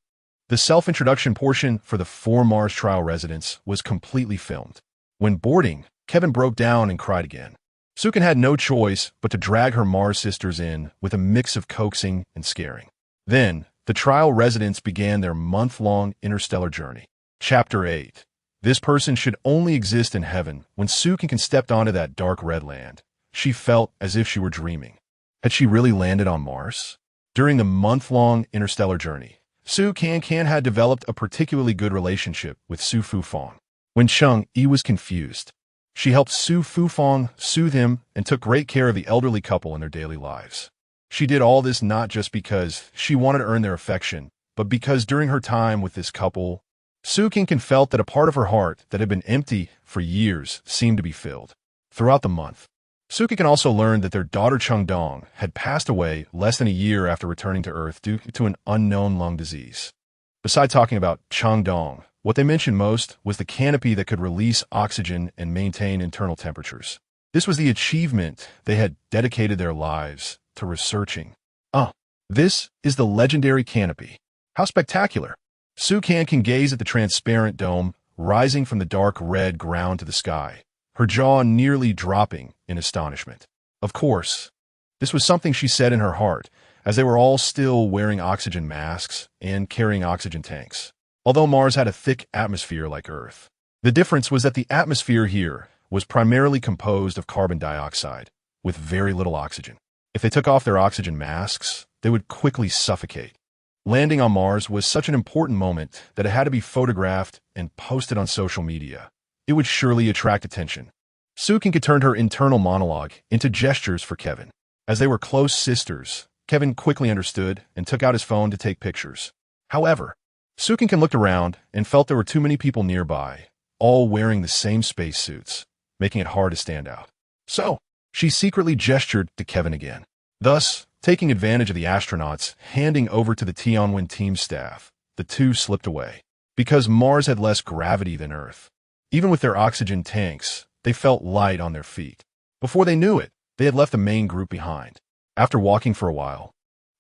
the self-introduction portion for the 4 Mars trial residents was completely filmed. When boarding, Kevin broke down and cried again. Su Can had no choice but to drag her Mars sisters in with a mix of coaxing and scaring. Then, the trial residents began their month-long interstellar journey. Chapter 8. This person should only exist in heaven. When Su Can stepped onto that dark red land, she felt as if she were dreaming. Had she really landed on Mars? During the month-long interstellar journey, Su Cancan had developed a particularly good relationship with Su Fufang. When Cheng-Yi was confused, she helped Su Fufang soothe him and took great care of the elderly couple in their daily lives. She did all this not just because she wanted to earn their affection, but because during her time with this couple, Su Cancan felt that a part of her heart that had been empty for years seemed to be filled. Throughout the month, Cancan also learned that their daughter Chengdong had passed away less than a year after returning to Earth due to an unknown lung disease. Besides talking about Chengdong, what they mentioned most was the canopy that could release oxygen and maintain internal temperatures. This was the achievement they had dedicated their lives to researching. This is the legendary canopy. How spectacular! Cancan can gaze at the transparent dome rising from the dark red ground to the sky, her jaw nearly dropping in astonishment. Of course, this was something she said in her heart, as they were all still wearing oxygen masks and carrying oxygen tanks. Although Mars had a thick atmosphere like Earth, the difference was that the atmosphere here was primarily composed of carbon dioxide, with very little oxygen. If they took off their oxygen masks, they would quickly suffocate. Landing on Mars was such an important moment that it had to be photographed and posted on social media. It would surely attract attention. Cancan turned her internal monologue into gestures for Kevin. As they were close sisters, Kevin quickly understood and took out his phone to take pictures. However, Cancan looked around and felt there were too many people nearby, all wearing the same spacesuits, making it hard to stand out. So, she secretly gestured to Kevin again, thus taking advantage of the astronauts handing over to the Tianwen team staff. The two slipped away. Because Mars had less gravity than Earth, even with their oxygen tanks, they felt light on their feet. Before they knew it, they had left the main group behind. After walking for a while,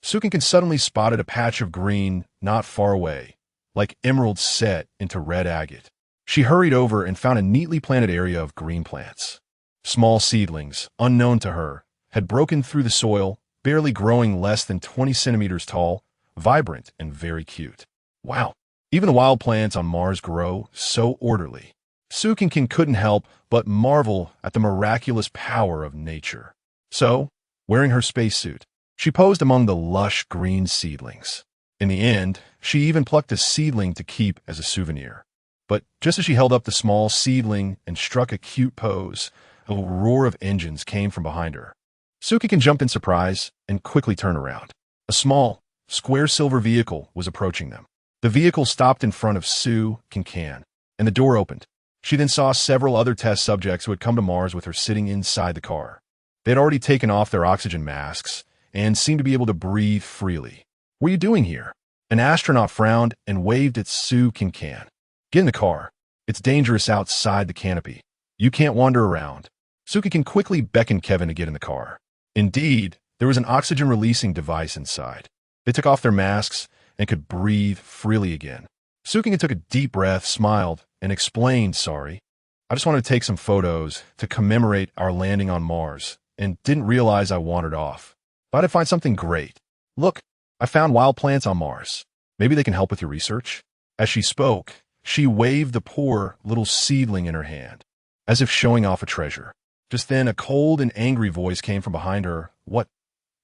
Cancan suddenly spotted a patch of green not far away, like emeralds set into red agate. She hurried over and found a neatly planted area of green plants. Small seedlings, unknown to her, had broken through the soil, barely growing less than 20 centimeters tall, vibrant and very cute. Wow! Even the wild plants on Mars grow so orderly. Cancan couldn't help but marvel at the miraculous power of nature. So, wearing her spacesuit, she posed among the lush green seedlings. In the end, she even plucked a seedling to keep as a souvenir. But just as she held up the small seedling and struck a cute pose, a roar of engines came from behind her. Cancan jumped in surprise and quickly turned around. A small, square silver vehicle was approaching them. The vehicle stopped in front of Cancan, and the door opened. She then saw several other test subjects who had come to Mars with her sitting inside the car. They had already taken off their oxygen masks and seemed to be able to breathe freely. "What are you doing here?" An astronaut frowned and waved at Cancan. "Get in the car. It's dangerous outside the canopy. You can't wander around." Cancan quickly beckoned Kevin to get in the car. Indeed, there was an oxygen-releasing device inside. They took off their masks and could breathe freely again. Cancan took a deep breath, smiled, and explained, "Sorry, I just wanted to take some photos to commemorate our landing on Mars, and didn't realize I wandered off. Thought I'd find something great. Look, I found wild plants on Mars. Maybe they can help with your research." As she spoke, she waved the poor little seedling in her hand, as if showing off a treasure. Just then, a cold and angry voice came from behind her. "What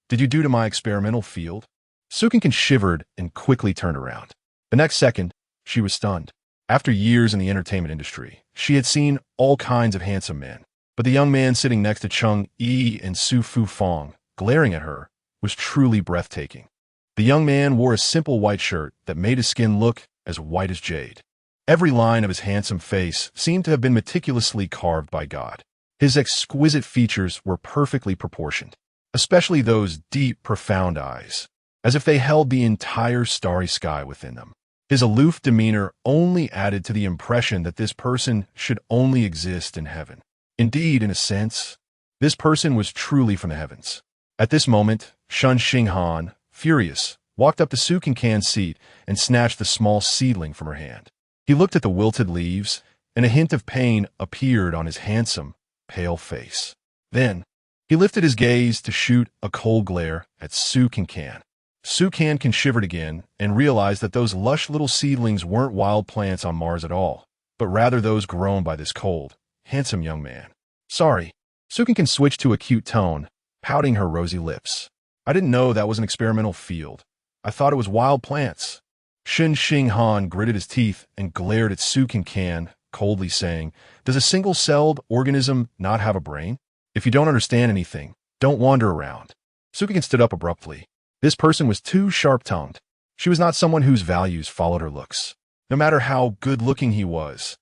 did you do to my experimental field?" Cancan shivered and quickly turned around. The next second, she was stunned. After years in the entertainment industry, she had seen all kinds of handsome men. But the young man sitting next to Cheng Yi and Su Fu Fong, glaring at her, was truly breathtaking. The young man wore a simple white shirt that made his skin look as white as jade. Every line of his handsome face seemed to have been meticulously carved by God. His exquisite features were perfectly proportioned, especially those deep, profound eyes, as if they held the entire starry sky within them. His aloof demeanor only added to the impression that this person should only exist in heaven. Indeed, in a sense, this person was truly from the heavens. At this moment, Shen Xinghan, furious, walked up to Cancan's seat and snatched the small seedling from her hand. He looked at the wilted leaves, and a hint of pain appeared on his handsome, pale face. Then, he lifted his gaze to shoot a cold glare at Cancan. Cancan shivered again and realized that those lush little seedlings weren't wild plants on Mars at all, but rather those grown by this cold, handsome young man. "Sorry." Cancan switched to a cute tone, pouting her rosy lips. "I didn't know that was an experimental field. I thought it was wild plants." Shen Xinghan gritted his teeth and glared at Cancan, coldly saying, "Does a single-celled organism not have a brain? If you don't understand anything, don't wander around." Cancan stood up abruptly. This person was too sharp-tongued. She was not someone whose values followed her looks. No matter how good-looking he was,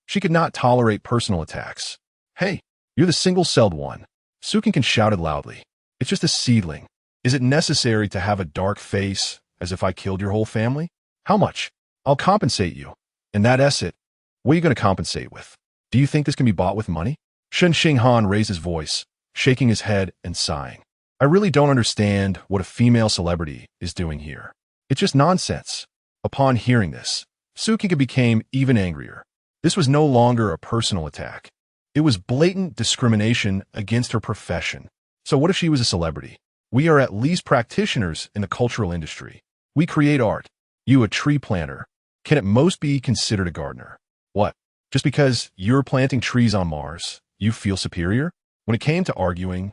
she could not tolerate personal attacks. "Hey, you're the single-celled one. Su Cancan shouted loudly. It's just a seedling. Is it necessary to have a dark face, as if I killed your whole family? How much? I'll compensate you. And that it. What are you going to compensate with? Do you think this can be bought with money? Shen Xinghan raised his voice, shaking his head and sighing. I really don't understand what a female celebrity is doing here. It's just nonsense. Upon hearing this, Su Cancan became even angrier. This was no longer a personal attack. It was blatant discrimination against her profession. So what if she was a celebrity? We are at least practitioners in the cultural industry. We create art. You, a tree planter, can at most be considered a gardener. What? Just because you're planting trees on Mars, you feel superior? When it came to arguing,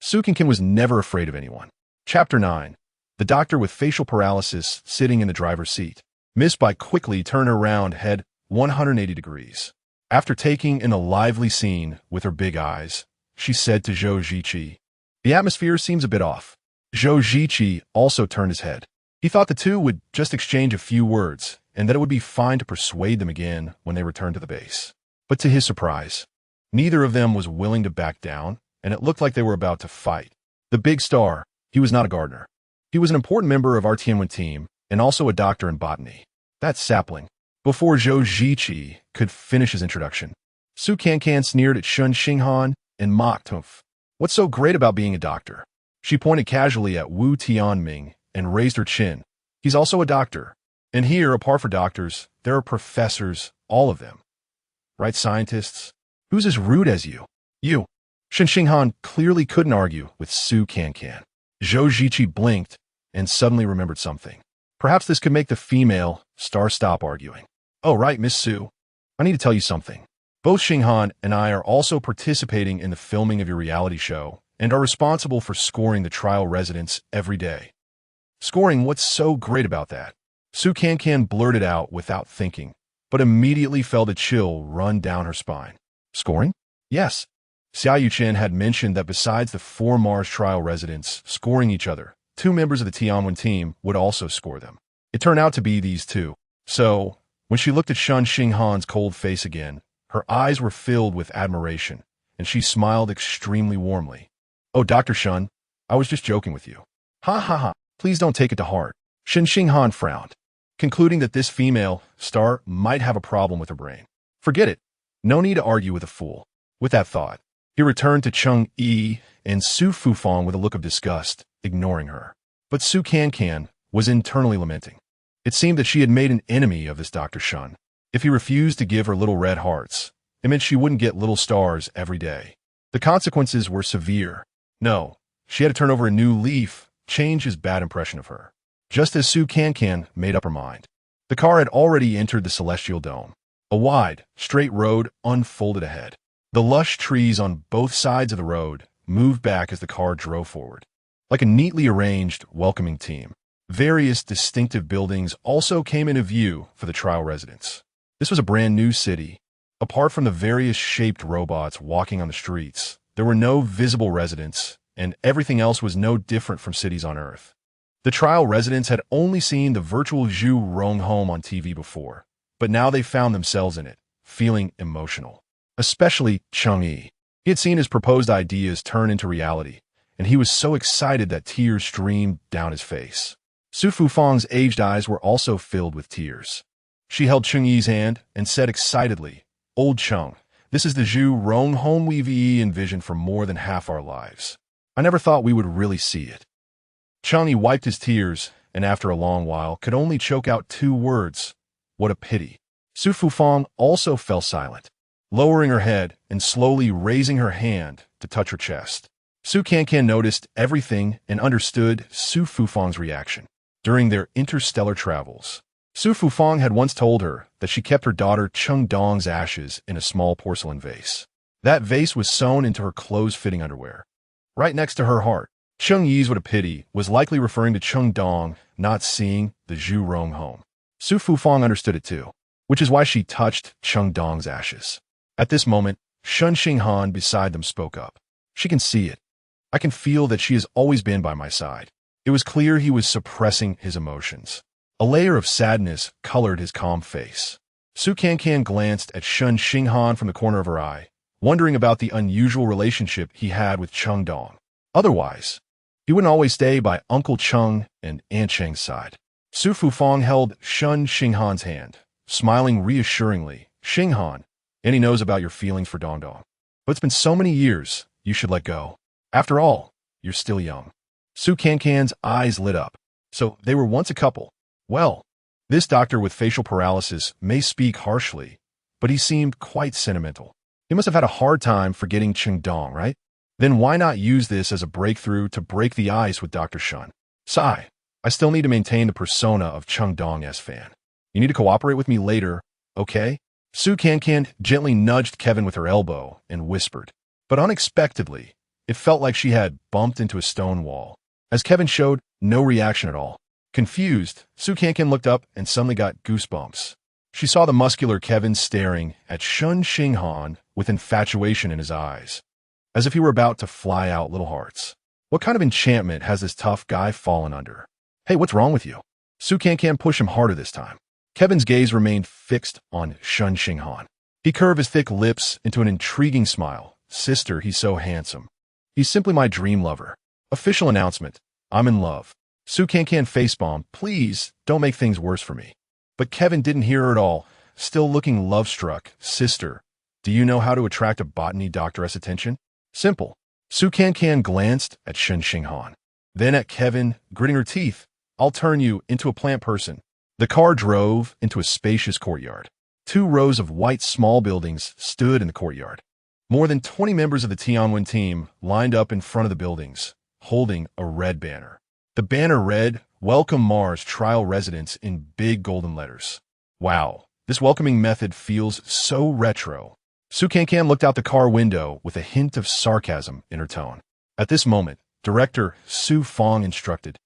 Su Cancan was never afraid of anyone. Chapter 9. The doctor with facial paralysis sitting in the driver's seat. Miss Bai quickly turned her round head 180 degrees. After taking in a lively scene with her big eyes, she said to Zhou Ziqi, "The atmosphere seems a bit off." Zhou Ziqi also turned his head. He thought the two would just exchange a few words and that it would be fine to persuade them again when they returned to the base. But to his surprise, neither of them was willing to back down, and it looked like they were about to fight. The big star, he was not a gardener. He was an important member of our Tianwen team and also a doctor in botany. That sapling. Before Zhou Ziqi could finish his introduction, Su Cancan sneered at Shen Xinghan and mocked him. What's so great about being a doctor? She pointed casually at Wu Tianming and raised her chin. He's also a doctor. And here, apart from doctors, there are professors, all of them. Right, scientists? Who's as rude as you? You. Shen Xinghan clearly couldn't argue with Su Cancan. Zhou Ziqi blinked and suddenly remembered something. Perhaps this could make the female star stop arguing. Oh, right, Miss Su. I need to tell you something. Both Xinghan and I are also participating in the filming of your reality show and are responsible for scoring the trial residents every day. Scoring? What's so great about that? Su Cancan blurted out without thinking, but immediately felt a chill run down her spine. Scoring? Yes. Xia Yuchen had mentioned that besides the 4 Mars trial residents scoring each other, 2 members of the Tianwen team would also score them. It turned out to be these 2. So, when she looked at Shen Xinghan's cold face again, her eyes were filled with admiration, and she smiled extremely warmly. Oh, Dr. Shen, I was just joking with you. Ha ha ha, please don't take it to heart. Shen Xinghan frowned, concluding that this female star might have a problem with her brain. Forget it. No need to argue with a fool. With that thought, he returned to Cheng Yi and Su Fufang with a look of disgust, ignoring her. But Su Cancan was internally lamenting. It seemed that she had made an enemy of this Dr. Shen. If he refused to give her little red hearts, it meant she wouldn't get little stars every day. The consequences were severe. No, she had to turn over a new leaf, change his bad impression of her. Just as Su Cancan made up her mind. The car had already entered the celestial dome. A wide, straight road unfolded ahead. The lush trees on both sides of the road moved back as the car drove forward. Like a neatly arranged, welcoming team. Various distinctive buildings also came into view for the trial residents. This was a brand new city. Apart from the various shaped robots walking on the streets, there were no visible residents, and everything else was no different from cities on Earth. The trial residents had only seen the virtual Zhu Rong home on TV before, but now they found themselves in it, feeling emotional. Especially Cheng Yi. He had seen his proposed ideas turn into reality, and he was so excited that tears streamed down his face. Su Fufang's aged eyes were also filled with tears. She held Cheng Yi's hand and said excitedly, "Old Cheng, this is the Zhu Rong home we've envisioned for more than half our lives. I never thought we would really see it." Cheng Yi wiped his tears, and after a long while could only choke out 2 words. What a pity. Su Fufang also fell silent, lowering her head and slowly raising her hand to touch her chest. Su Cancan noticed everything and understood Su Fufang's reaction. During their interstellar travels, Su Fufang had once told her that she kept her daughter Cheng Dong's ashes in a small porcelain vase. That vase was sewn into her clothes-fitting underwear, right next to her heart. Cheng Yi's what a pity was likely referring to Cheng Dong not seeing the Zhu Rong home. Su Fufang understood it too, which is why she touched Cheng Dong's ashes. At this moment, Shen Xinghan beside them spoke up. "She can see it. I can feel that she has always been by my side." It was clear he was suppressing his emotions. A layer of sadness colored his calm face. Su Cancan glanced at Shen Xinghan from the corner of her eye, wondering about the unusual relationship he had with Cheng Dong. Otherwise, he wouldn't always stay by Uncle Cheng and Aunt Cheng's side. Su Fufang held Shen Xinghan's hand, smiling reassuringly. Xinghan, and he knows about your feelings for Dong Dong. But it's been so many years, you should let go. After all, you're still young. Su Cancan's eyes lit up. So they were once a couple. Well, this doctor with facial paralysis may speak harshly, but he seemed quite sentimental. He must have had a hard time forgetting Cheng Dong, right? Then why not use this as a breakthrough to break the ice with Dr. Shen? Sigh, I still need to maintain the persona of Cheng Dong's fan. You need to cooperate with me later, okay? Su Cancan gently nudged Kevin with her elbow and whispered. But unexpectedly, it felt like she had bumped into a stone wall, as Kevin showed no reaction at all. Confused, Su Cancan looked up and suddenly got goosebumps. She saw the muscular Kevin staring at Shen Xinghan with infatuation in his eyes, as if he were about to fly out little hearts. What kind of enchantment has this tough guy fallen under? Hey, what's wrong with you? Su Cancan pushed him harder this time. Kevin's gaze remained fixed on Shen Xinghan. He curved his thick lips into an intriguing smile. Sister, he's so handsome. He's simply my dream lover. Official announcement. I'm in love. Su Cancan facepalmed. Please, don't make things worse for me. But Kevin didn't hear her at all, still looking love-struck. Sister, do you know how to attract a botany doctoress' attention? Simple. Su Cancan glanced at Shen Xinghan. Then at Kevin, gritting her teeth. I'll turn you into a plant person. The car drove into a spacious courtyard. 2 rows of white small buildings stood in the courtyard. More than 20 members of the Tianwen team lined up in front of the buildings, holding a red banner. The banner read, Welcome Mars Trial Residents in big golden letters. Wow, this welcoming method feels so retro. Su Cancan looked out the car window with a hint of sarcasm in her tone. At this moment, Director Su Fang instructed,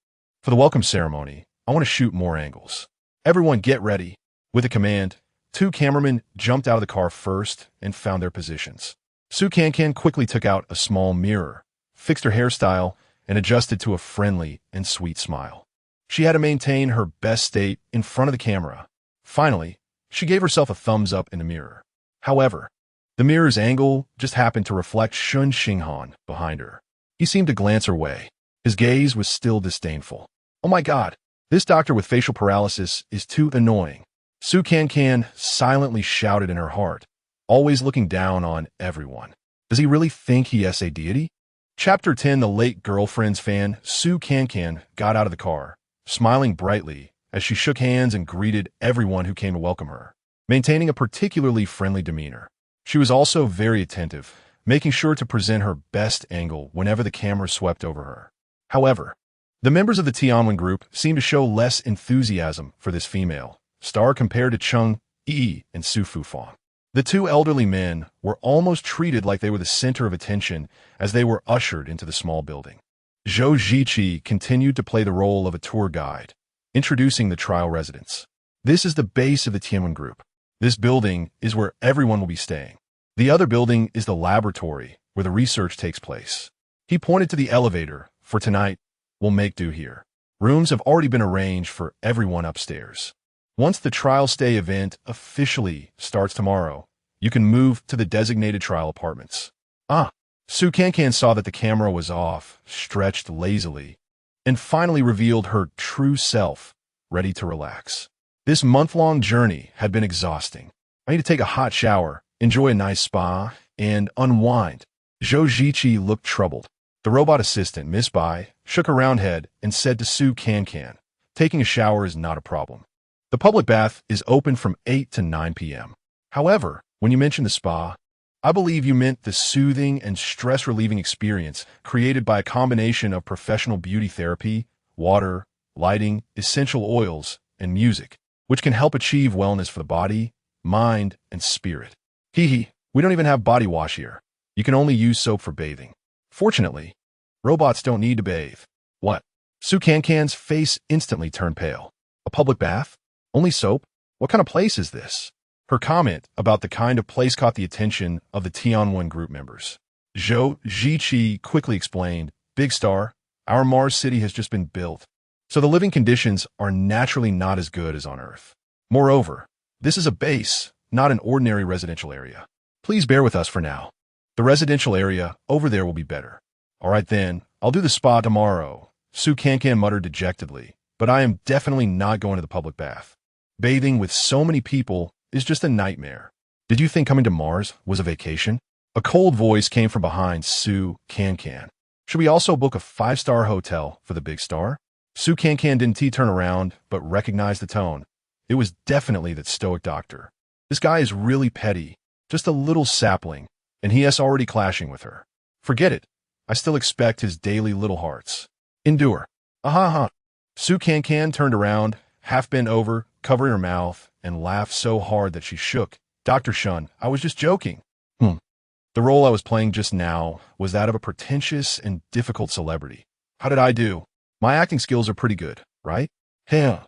For the welcome ceremony, I want to shoot more angles. Everyone get ready. With a command, 2 cameramen jumped out of the car first and found their positions. Su Cancan quickly took out a small mirror, fixed her hairstyle, and adjusted to a friendly and sweet smile. She had to maintain her best state in front of the camera. Finally, she gave herself a thumbs up in the mirror. However, the mirror's angle just happened to reflect Shen Xinghan behind her. He seemed to glance her way. His gaze was still disdainful. Oh my God, this doctor with facial paralysis is too annoying. Su Cancan silently shouted in her heart, always looking down on everyone. Does he really think he is a deity? Chapter 10. The late girlfriend's fan, Su Cancan, got out of the car, smiling brightly as she shook hands and greeted everyone who came to welcome her, maintaining a particularly friendly demeanor. She was also very attentive, making sure to present her best angle whenever the camera swept over her. However, the members of the Tianwen group seemed to show less enthusiasm for this female star compared to Cheng Yi and Su Fufang. The 2 elderly men were almost treated like they were the center of attention as they were ushered into the small building. Zhou Ziqi continued to play the role of a tour guide, introducing the trial residents. This is the base of the Tianwen group. This building is where everyone will be staying. The other building is the laboratory where the research takes place. He pointed to the elevator. For tonight, we'll make do here. Rooms have already been arranged for everyone upstairs. Once the trial stay event officially starts tomorrow, you can move to the designated trial apartments. Su Cancan saw that the camera was off, stretched lazily, and finally revealed her true self, ready to relax. This month-long journey had been exhausting. I need to take a hot shower, enjoy a nice spa, and unwind. Zhou Ziqi looked troubled. The robot assistant, Miss Bai, shook her round head and said to Su Cancan, taking a shower is not a problem. The public bath is open from 8 to 9 p.m. However, when you mentioned the spa, I believe you meant the soothing and stress-relieving experience created by a combination of professional beauty therapy, water, lighting, essential oils, and music, which can help achieve wellness for the body, mind, and spirit. Hee, we don't even have body wash here. You can only use soap for bathing. Fortunately, robots don't need to bathe. What? Su Cancan's face instantly turned pale. A public bath? Only soap? What kind of place is this? Her comment about the kind of place caught the attention of the Tianwen group members. Zhou Ziqi quickly explained, Big Star, our Mars city has just been built, so the living conditions are naturally not as good as on Earth. Moreover, this is a base, not an ordinary residential area. Please bear with us for now. The residential area over there will be better. All right then, I'll do the spa tomorrow, Su Cancan muttered dejectedly, but I am definitely not going to the public bath. Bathing with so many people is just a nightmare. Did you think coming to Mars was a vacation? A cold voice came from behind Su Cancan. Should we also book a 5-star hotel for the big star? Su Cancan didn't turn around, but recognized the tone. It was definitely that stoic doctor. This guy is really petty, just a little sapling, and he is already clashing with her. Forget it. I still expect his daily little hearts. Endure. Aha. Su Cancan turned around, half bent over, covering her mouth, and laughed so hard that she shook. Dr. Shen, I was just joking. The role I was playing just now was that of a pretentious and difficult celebrity. How did I do? My acting skills are pretty good, right? Hell.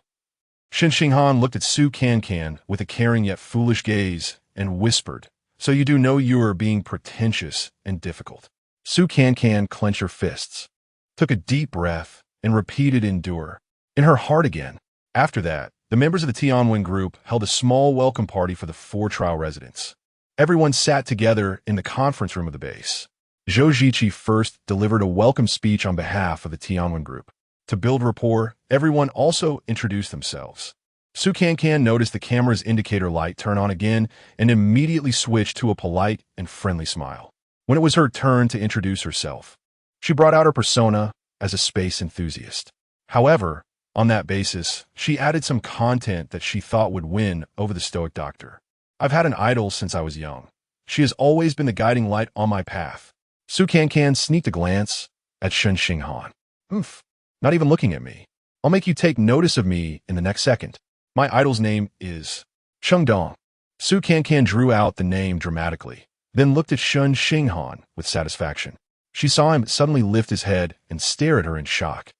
Shen Xinghan looked at Su Cancan with a caring yet foolish gaze and whispered, so you do know you are being pretentious and difficult. Su Cancan clenched her fists, took a deep breath, and repeated endure. In her heart again. After that, the members of the Tianwen group held a small welcome party for the 4 trial residents. Everyone sat together in the conference room of the base. Zhou Ziqi first delivered a welcome speech on behalf of the Tianwen group. To build rapport, everyone also introduced themselves. Su Cancan noticed the camera's indicator light turn on again and immediately switched to a polite and friendly smile. When it was her turn to introduce herself, she brought out her persona as a space enthusiast. However, on that basis, she added some content that she thought would win over the stoic doctor. I've had an idol since I was young. She has always been the guiding light on my path. Su Cancan sneaked a glance at Shen Xinghan. Not even looking at me. I'll make you take notice of me in the next second. My idol's name is Chengdong. Su Cancan drew out the name dramatically, then looked at Shen Xinghan with satisfaction. She saw him suddenly lift his head and stare at her in shock.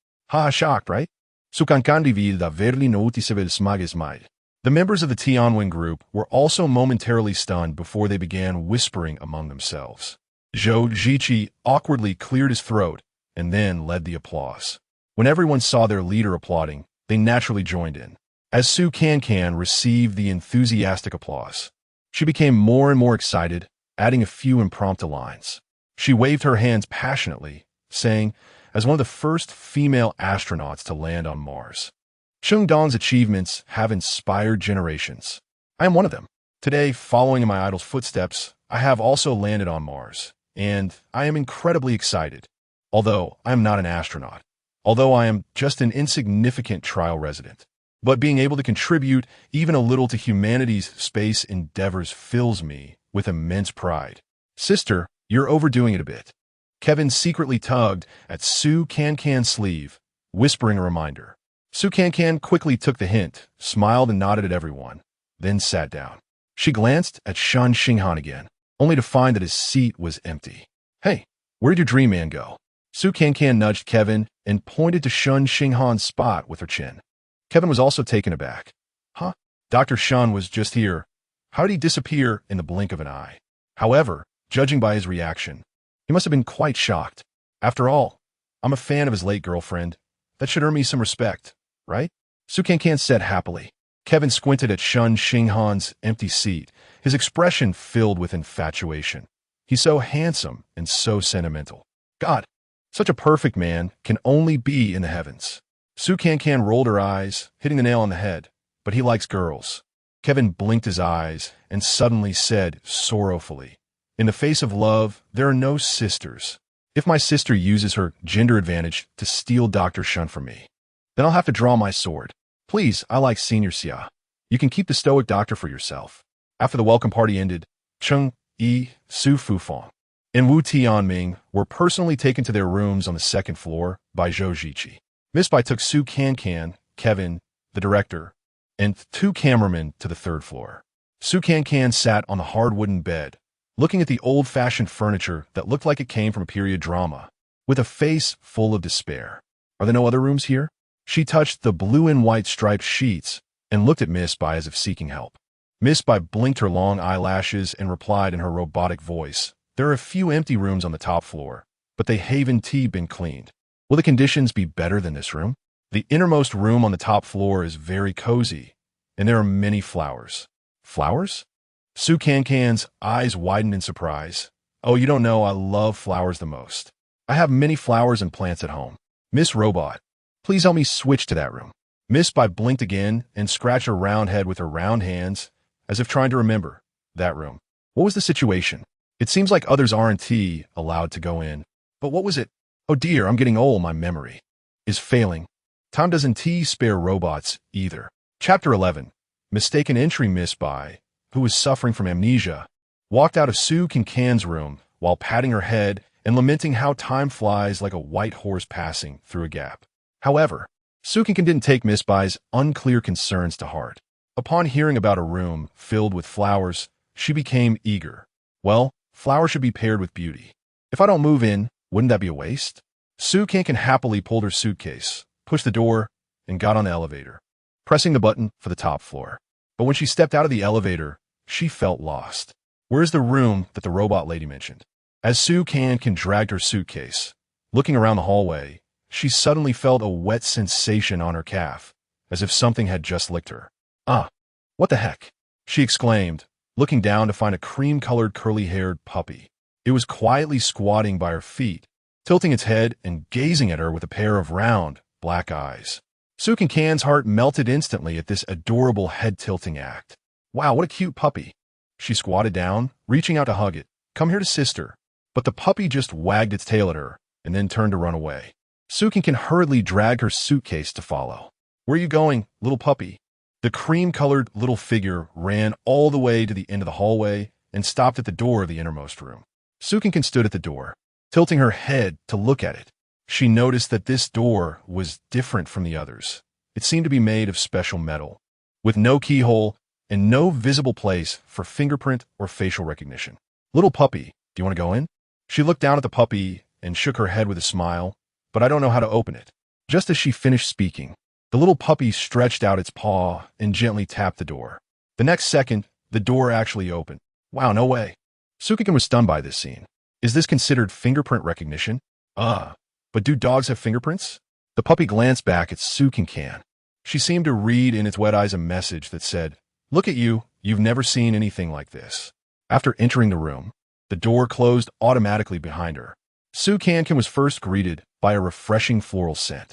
Shocked, right? Su Cancan divide da verli noticeable smagismide. The members of the Tianwen group were also momentarily stunned before they began whispering among themselves. Zhou Ziqi awkwardly cleared his throat and then led the applause. When everyone saw their leader applauding, they naturally joined in. As Su Cancan received the enthusiastic applause, she became more and more excited, adding a few impromptu lines. She waved her hands passionately, saying, as one of the first female astronauts to land on Mars, Chengdong's achievements have inspired generations. I am one of them. Today, following in my idol's footsteps, I have also landed on Mars, and I am incredibly excited. Although I am not an astronaut, although I am just an insignificant trial resident, but being able to contribute even a little to humanity's space endeavors fills me with immense pride. Sister, you're overdoing it a bit. Kevin secretly tugged at Su Cancan's sleeve, whispering a reminder. Su Cancan quickly took the hint, smiled and nodded at everyone, then sat down. She glanced at Shen Xinghan again, only to find that his seat was empty. Hey, where did your dream man go? Su Cancan nudged Kevin and pointed to Shen Xinghan's spot with her chin. Kevin was also taken aback. Dr. Shen was just here. How did he disappear in the blink of an eye? However, judging by his reaction, he must have been quite shocked. After all, I'm a fan of his late girlfriend. That should earn me some respect, right? Su Cancan said happily. Kevin squinted at Shen Xinghan's empty seat, his expression filled with infatuation. He's so handsome and so sentimental. God, such a perfect man can only be in the heavens. Su Cancan rolled her eyes, hitting the nail on the head. But he likes girls. Kevin blinked his eyes and suddenly said sorrowfully, in the face of love, there are no sisters. If my sister uses her gender advantage to steal Dr. Shen from me, then I'll have to draw my sword. Please, I like Senior Xia. You can keep the stoic doctor for yourself. After the welcome party ended, Cheng Yi, Su Fufang, and Wu Tianming were personally taken to their rooms on the second floor by Zhou Ziqi. Miss Bai took Su Cancan, Kevin, the director, and 2 cameramen to the 3rd floor. Su Cancan sat on the hard wooden bed, looking at the old-fashioned furniture that looked like it came from a period drama, with a face full of despair. Are there no other rooms here? She touched the blue and white striped sheets and looked at Miss Bai as if seeking help. Miss Bai blinked her long eyelashes and replied in her robotic voice, there are a few empty rooms on the top floor, but they haven't been cleaned. Will the conditions be better than this room? The innermost room on the top floor is very cozy, and there are many flowers. Flowers? Su Cancan's eyes widened in surprise. Oh, you don't know I love flowers the most. I have many flowers and plants at home. Miss Robot, please help me switch to that room. Miss Bai blinked again and scratched her round head with her round hands, as if trying to remember. That room. What was the situation? It seems like others aren't allowed to go in. But what was it? Oh dear, I'm getting old, my memory is failing. Time doesn't spare robots either. Chapter 11. Mistaken entry. Miss Bai, who was suffering from amnesia, walked out of Su Cancan's room while patting her head and lamenting how time flies like a white horse passing through a gap. However, Su Cancan didn't take Miss Bai's unclear concerns to heart. Upon hearing about a room filled with flowers, she became eager. Well, flowers should be paired with beauty. If I don't move in, wouldn't that be a waste? Su Cancan happily pulled her suitcase, pushed the door, and got on the elevator, pressing the button for the top floor. But when she stepped out of the elevator, she felt lost. Where's the room that the robot lady mentioned? As Su Cancan dragged her suitcase, looking around the hallway, she suddenly felt a wet sensation on her calf, as if something had just licked her. Ah, what the heck? She exclaimed, looking down to find a cream-colored curly-haired puppy. It was quietly squatting by her feet, tilting its head and gazing at her with a pair of round, black eyes. Su Cancan's heart melted instantly at this adorable head-tilting act. Wow, what a cute puppy. She squatted down, reaching out to hug it. Come here to sister. But the puppy just wagged its tail at her and then turned to run away. Su Cancan hurriedly dragged her suitcase to follow. Where are you going, little puppy? The cream-colored little figure ran all the way to the end of the hallway and stopped at the door of the innermost room. Su Cancan stood at the door, tilting her head to look at it. She noticed that this door was different from the others. It seemed to be made of special metal, with no keyhole and no visible place for fingerprint or facial recognition. Little puppy, do you want to go in? She looked down at the puppy and shook her head with a smile, but I don't know how to open it. Just as she finished speaking, the little puppy stretched out its paw and gently tapped the door. The next second, the door actually opened. Wow, no way. Su Cancan was stunned by this scene. Is this considered fingerprint recognition? But do dogs have fingerprints? The puppy glanced back at Su Cancan. She seemed to read in its wet eyes a message that said, Look at you, you've never seen anything like this. After entering the room, the door closed automatically behind her. Su Cancan was first greeted by a refreshing floral scent.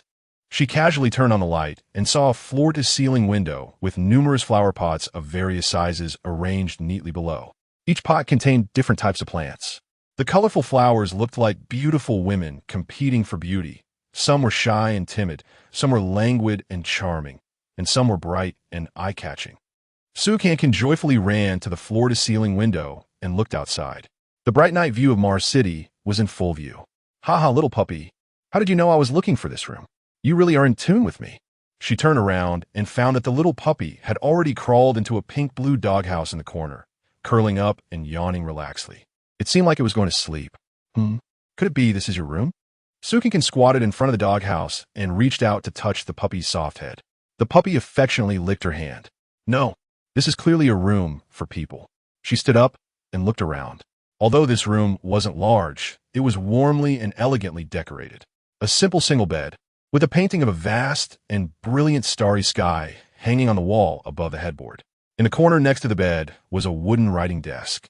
She casually turned on the light and saw a floor-to-ceiling window with numerous flower pots of various sizes arranged neatly below. Each pot contained different types of plants. The colorful flowers looked like beautiful women competing for beauty. Some were shy and timid, some were languid and charming, and some were bright and eye-catching. Su Cancan joyfully ran to the floor-to-ceiling window and looked outside. The bright night view of Mars City was in full view. Haha, little puppy, how did you know I was looking for this room? You really are in tune with me. She turned around and found that the little puppy had already crawled into a pink-blue doghouse in the corner, curling up and yawning relaxedly. It seemed like it was going to sleep. Could it be this is your room? Su Cancan squatted in front of the doghouse and reached out to touch the puppy's soft head. The puppy affectionately licked her hand. No, this is clearly a room for people. She stood up and looked around. Although this room wasn't large, it was warmly and elegantly decorated. A simple single bed, with a painting of a vast and brilliant starry sky hanging on the wall above the headboard. In the corner next to the bed was a wooden writing desk,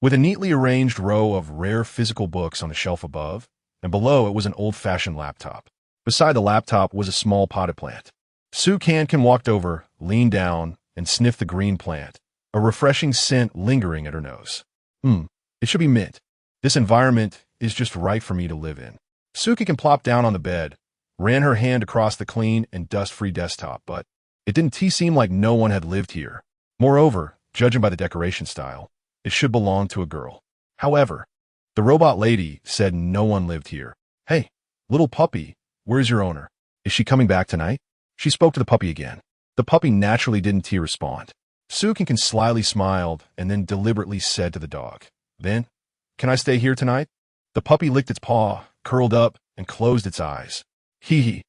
with a neatly arranged row of rare physical books on the shelf above, and below it was an old-fashioned laptop. Beside the laptop was a small potted plant. Su Cancan walked over, leaned down, and sniffed the green plant, a refreshing scent lingering at her nose. It should be mint. This environment is just right for me to live in. Su Cancan plopped down on the bed, ran her hand across the clean and dust-free desktop, but it didn't seem like no one had lived here. Moreover, judging by the decoration style, it should belong to a girl. However, the robot lady said no one lived here. Hey, little puppy, where's your owner? Is she coming back tonight? She spoke to the puppy again. The puppy naturally didn't respond. Su Cancan slyly smiled and then deliberately said to the dog, Then, can I stay here tonight? The puppy licked its paw, curled up, and closed its eyes. Hee.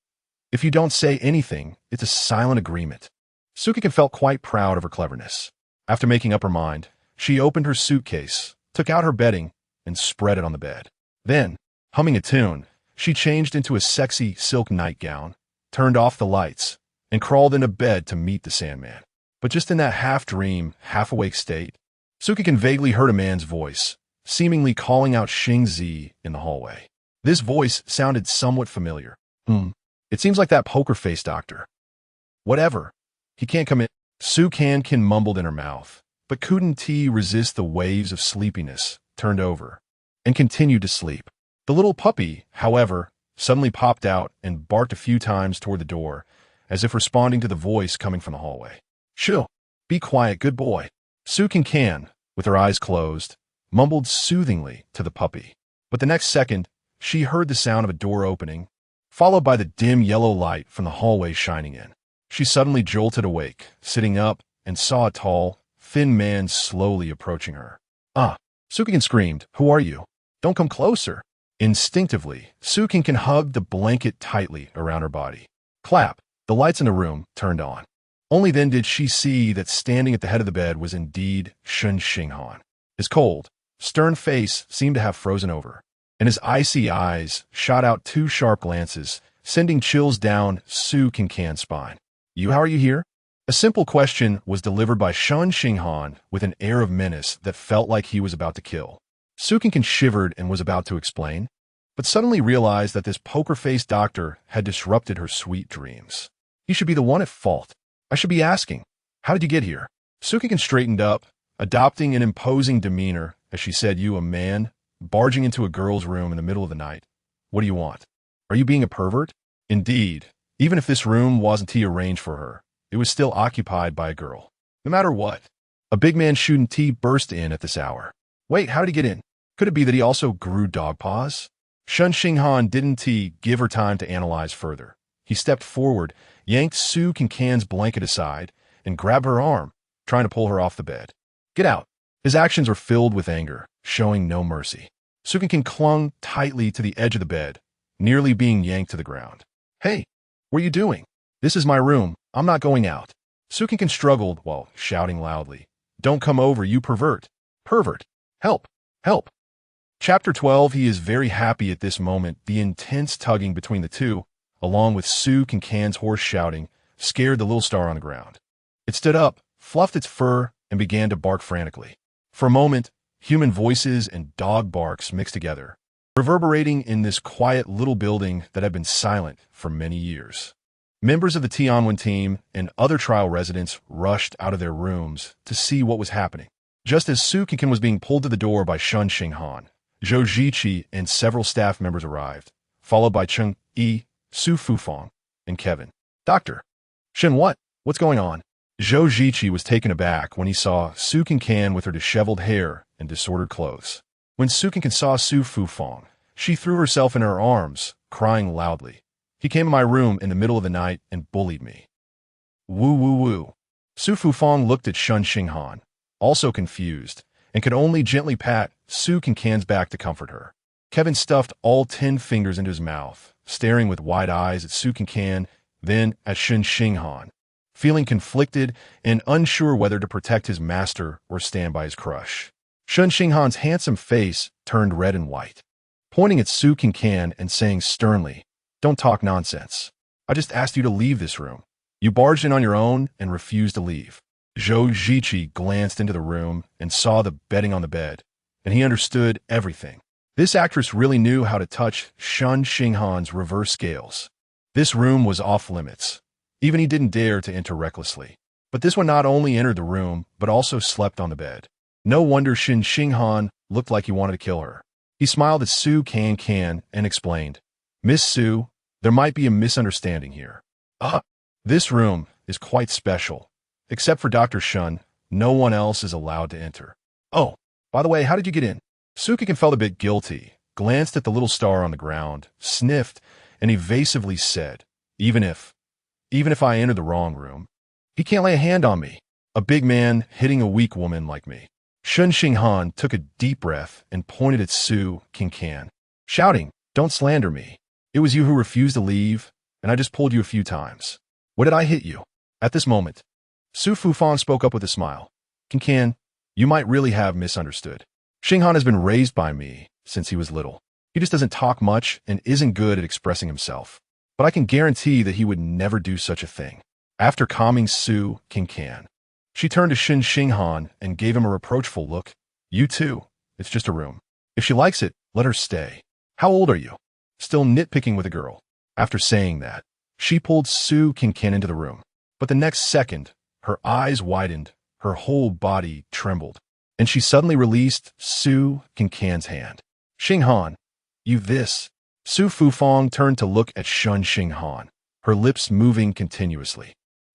If you don't say anything, it's a silent agreement. Su Cancan felt quite proud of her cleverness. After making up her mind, she opened her suitcase, took out her bedding, and spread it on the bed. Then, humming a tune, she changed into a sexy silk nightgown, turned off the lights, and crawled into bed to meet the Sandman. But just in that half-dream, half-awake state, Su Cancan vaguely heard a man's voice, seemingly calling out Xingzi in the hallway. This voice sounded somewhat familiar. It seems like that poker-faced doctor. Whatever. He can't come in. Cancan mumbled in her mouth, but couldn't resist the waves of sleepiness, turned over, and continued to sleep. The little puppy, however, suddenly popped out and barked a few times toward the door, as if responding to the voice coming from the hallway. Chill. Be quiet, good boy. Cancan, with her eyes closed, mumbled soothingly to the puppy. But the next second, she heard the sound of a door opening, followed by the dim yellow light from the hallway shining in. She suddenly jolted awake, sitting up, and saw a tall, thin man slowly approaching her. Ah! Cancan screamed, "Who are you? Don't come closer." Instinctively, Cancan hugged the blanket tightly around her body. Clap! The lights in the room turned on. Only then did she see that standing at the head of the bed was indeed Shen Xinghan. His cold, stern face seemed to have frozen over, and his icy eyes shot out two sharp glances, sending chills down Cancan's spine. How are you here?" A simple question was delivered by Shen Xinghan with an air of menace that felt like he was about to kill. Cancan shivered and was about to explain, but suddenly realized that this poker-faced doctor had disrupted her sweet dreams. He should be the one at fault. I should be asking, "How did you get here?" Cancan straightened up, adopting an imposing demeanor as she said, "You, a man, barging into a girl's room in the middle of the night. What do you want? Are you being a pervert?" Indeed, even if this room wasn't arranged for her, it was still occupied by a girl. No matter what, a big man shooting tea burst in at this hour. Wait, how did he get in? Could it be that he also grew dog paws? Shen Xinghan didn't give her time to analyze further. He stepped forward, yanked Cancan's blanket aside, and grabbed her arm, trying to pull her off the bed. "Get out." His actions were filled with anger, showing no mercy. Cancan clung tightly to the edge of the bed, nearly being yanked to the ground. "Hey, what are you doing? This is my room. I'm not going out." Cancan struggled while shouting loudly, "Don't come over, you pervert! Pervert! Help! Help!" Chapter 12. He is very happy at this moment. The intense tugging between the two, along with Cancan's hoarse shouting, scared the little star on the ground. It stood up, fluffed its fur, and began to bark frantically. For a moment, human voices and dog barks mixed together, reverberating in this quiet little building that had been silent for many years. Members of the Tianwen team and other trial residents rushed out of their rooms to see what was happening. Just as Cancan was being pulled to the door by Shen Xinghan, Zhou Ziqi and several staff members arrived, followed by Cheng Yi, Su Fufang, and Kevin. "Doctor." "Shen, what? What's going on?" Zhou Ziqi was taken aback when he saw Cancan with her disheveled hair and disordered clothes. When Cancan saw Su Fufang, she threw herself in her arms, crying loudly. "He came in my room in the middle of the night and bullied me." Woo woo woo. Su Fufang looked at Shen Xinghan, also confused, and could only gently pat Cancan's back to comfort her. Kevin stuffed all 10 fingers into his mouth, staring with wide eyes at Cancan, then at Shen Xinghan, feeling conflicted and unsure whether to protect his master or stand by his crush. Shen Xinghan's handsome face turned red and white, pointing at Cancan and saying sternly, "Don't talk nonsense. I just asked you to leave this room. You barged in on your own and refused to leave." Zhou Ziqi glanced into the room and saw the bedding on the bed, and he understood everything. This actress really knew how to touch Shen Xinghan's reverse scales. This room was off limits. Even he didn't dare to enter recklessly. But this one not only entered the room, but also slept on the bed. No wonder Shen Xinghan looked like he wanted to kill her. He smiled at Cancan and explained, "Miss Su, there might be a misunderstanding here. This room is quite special. Except for Dr. Shen, no one else is allowed to enter. Oh, by the way, how did you get in?" Cancan felt a bit guilty, glanced at the little star on the ground, sniffed, and evasively said, even if I enter the wrong room, he can't lay a hand on me. A big man hitting a weak woman like me." Shen Xinghan took a deep breath and pointed at Cancan, shouting, "Don't slander me. It was you who refused to leave, and I just pulled you a few times. What did I hit you?" At this moment, Su Fufang spoke up with a smile. "Cancan, you might really have misunderstood. Xinghan has been raised by me since he was little. He just doesn't talk much and isn't good at expressing himself. But I can guarantee that he would never do such a thing." After calming Cancan, she turned to Shen Xinghan and gave him a reproachful look. "You too. It's just a room. If she likes it, let her stay. How old are you? Still nitpicking with the girl. After saying that, she pulled Su Cancan into the room. But the next second, her eyes widened, her whole body trembled, and she suddenly released Su Cancan's hand. Xinghan, you this. Su Fufang turned to look at Shen Xinghan, her lips moving continuously.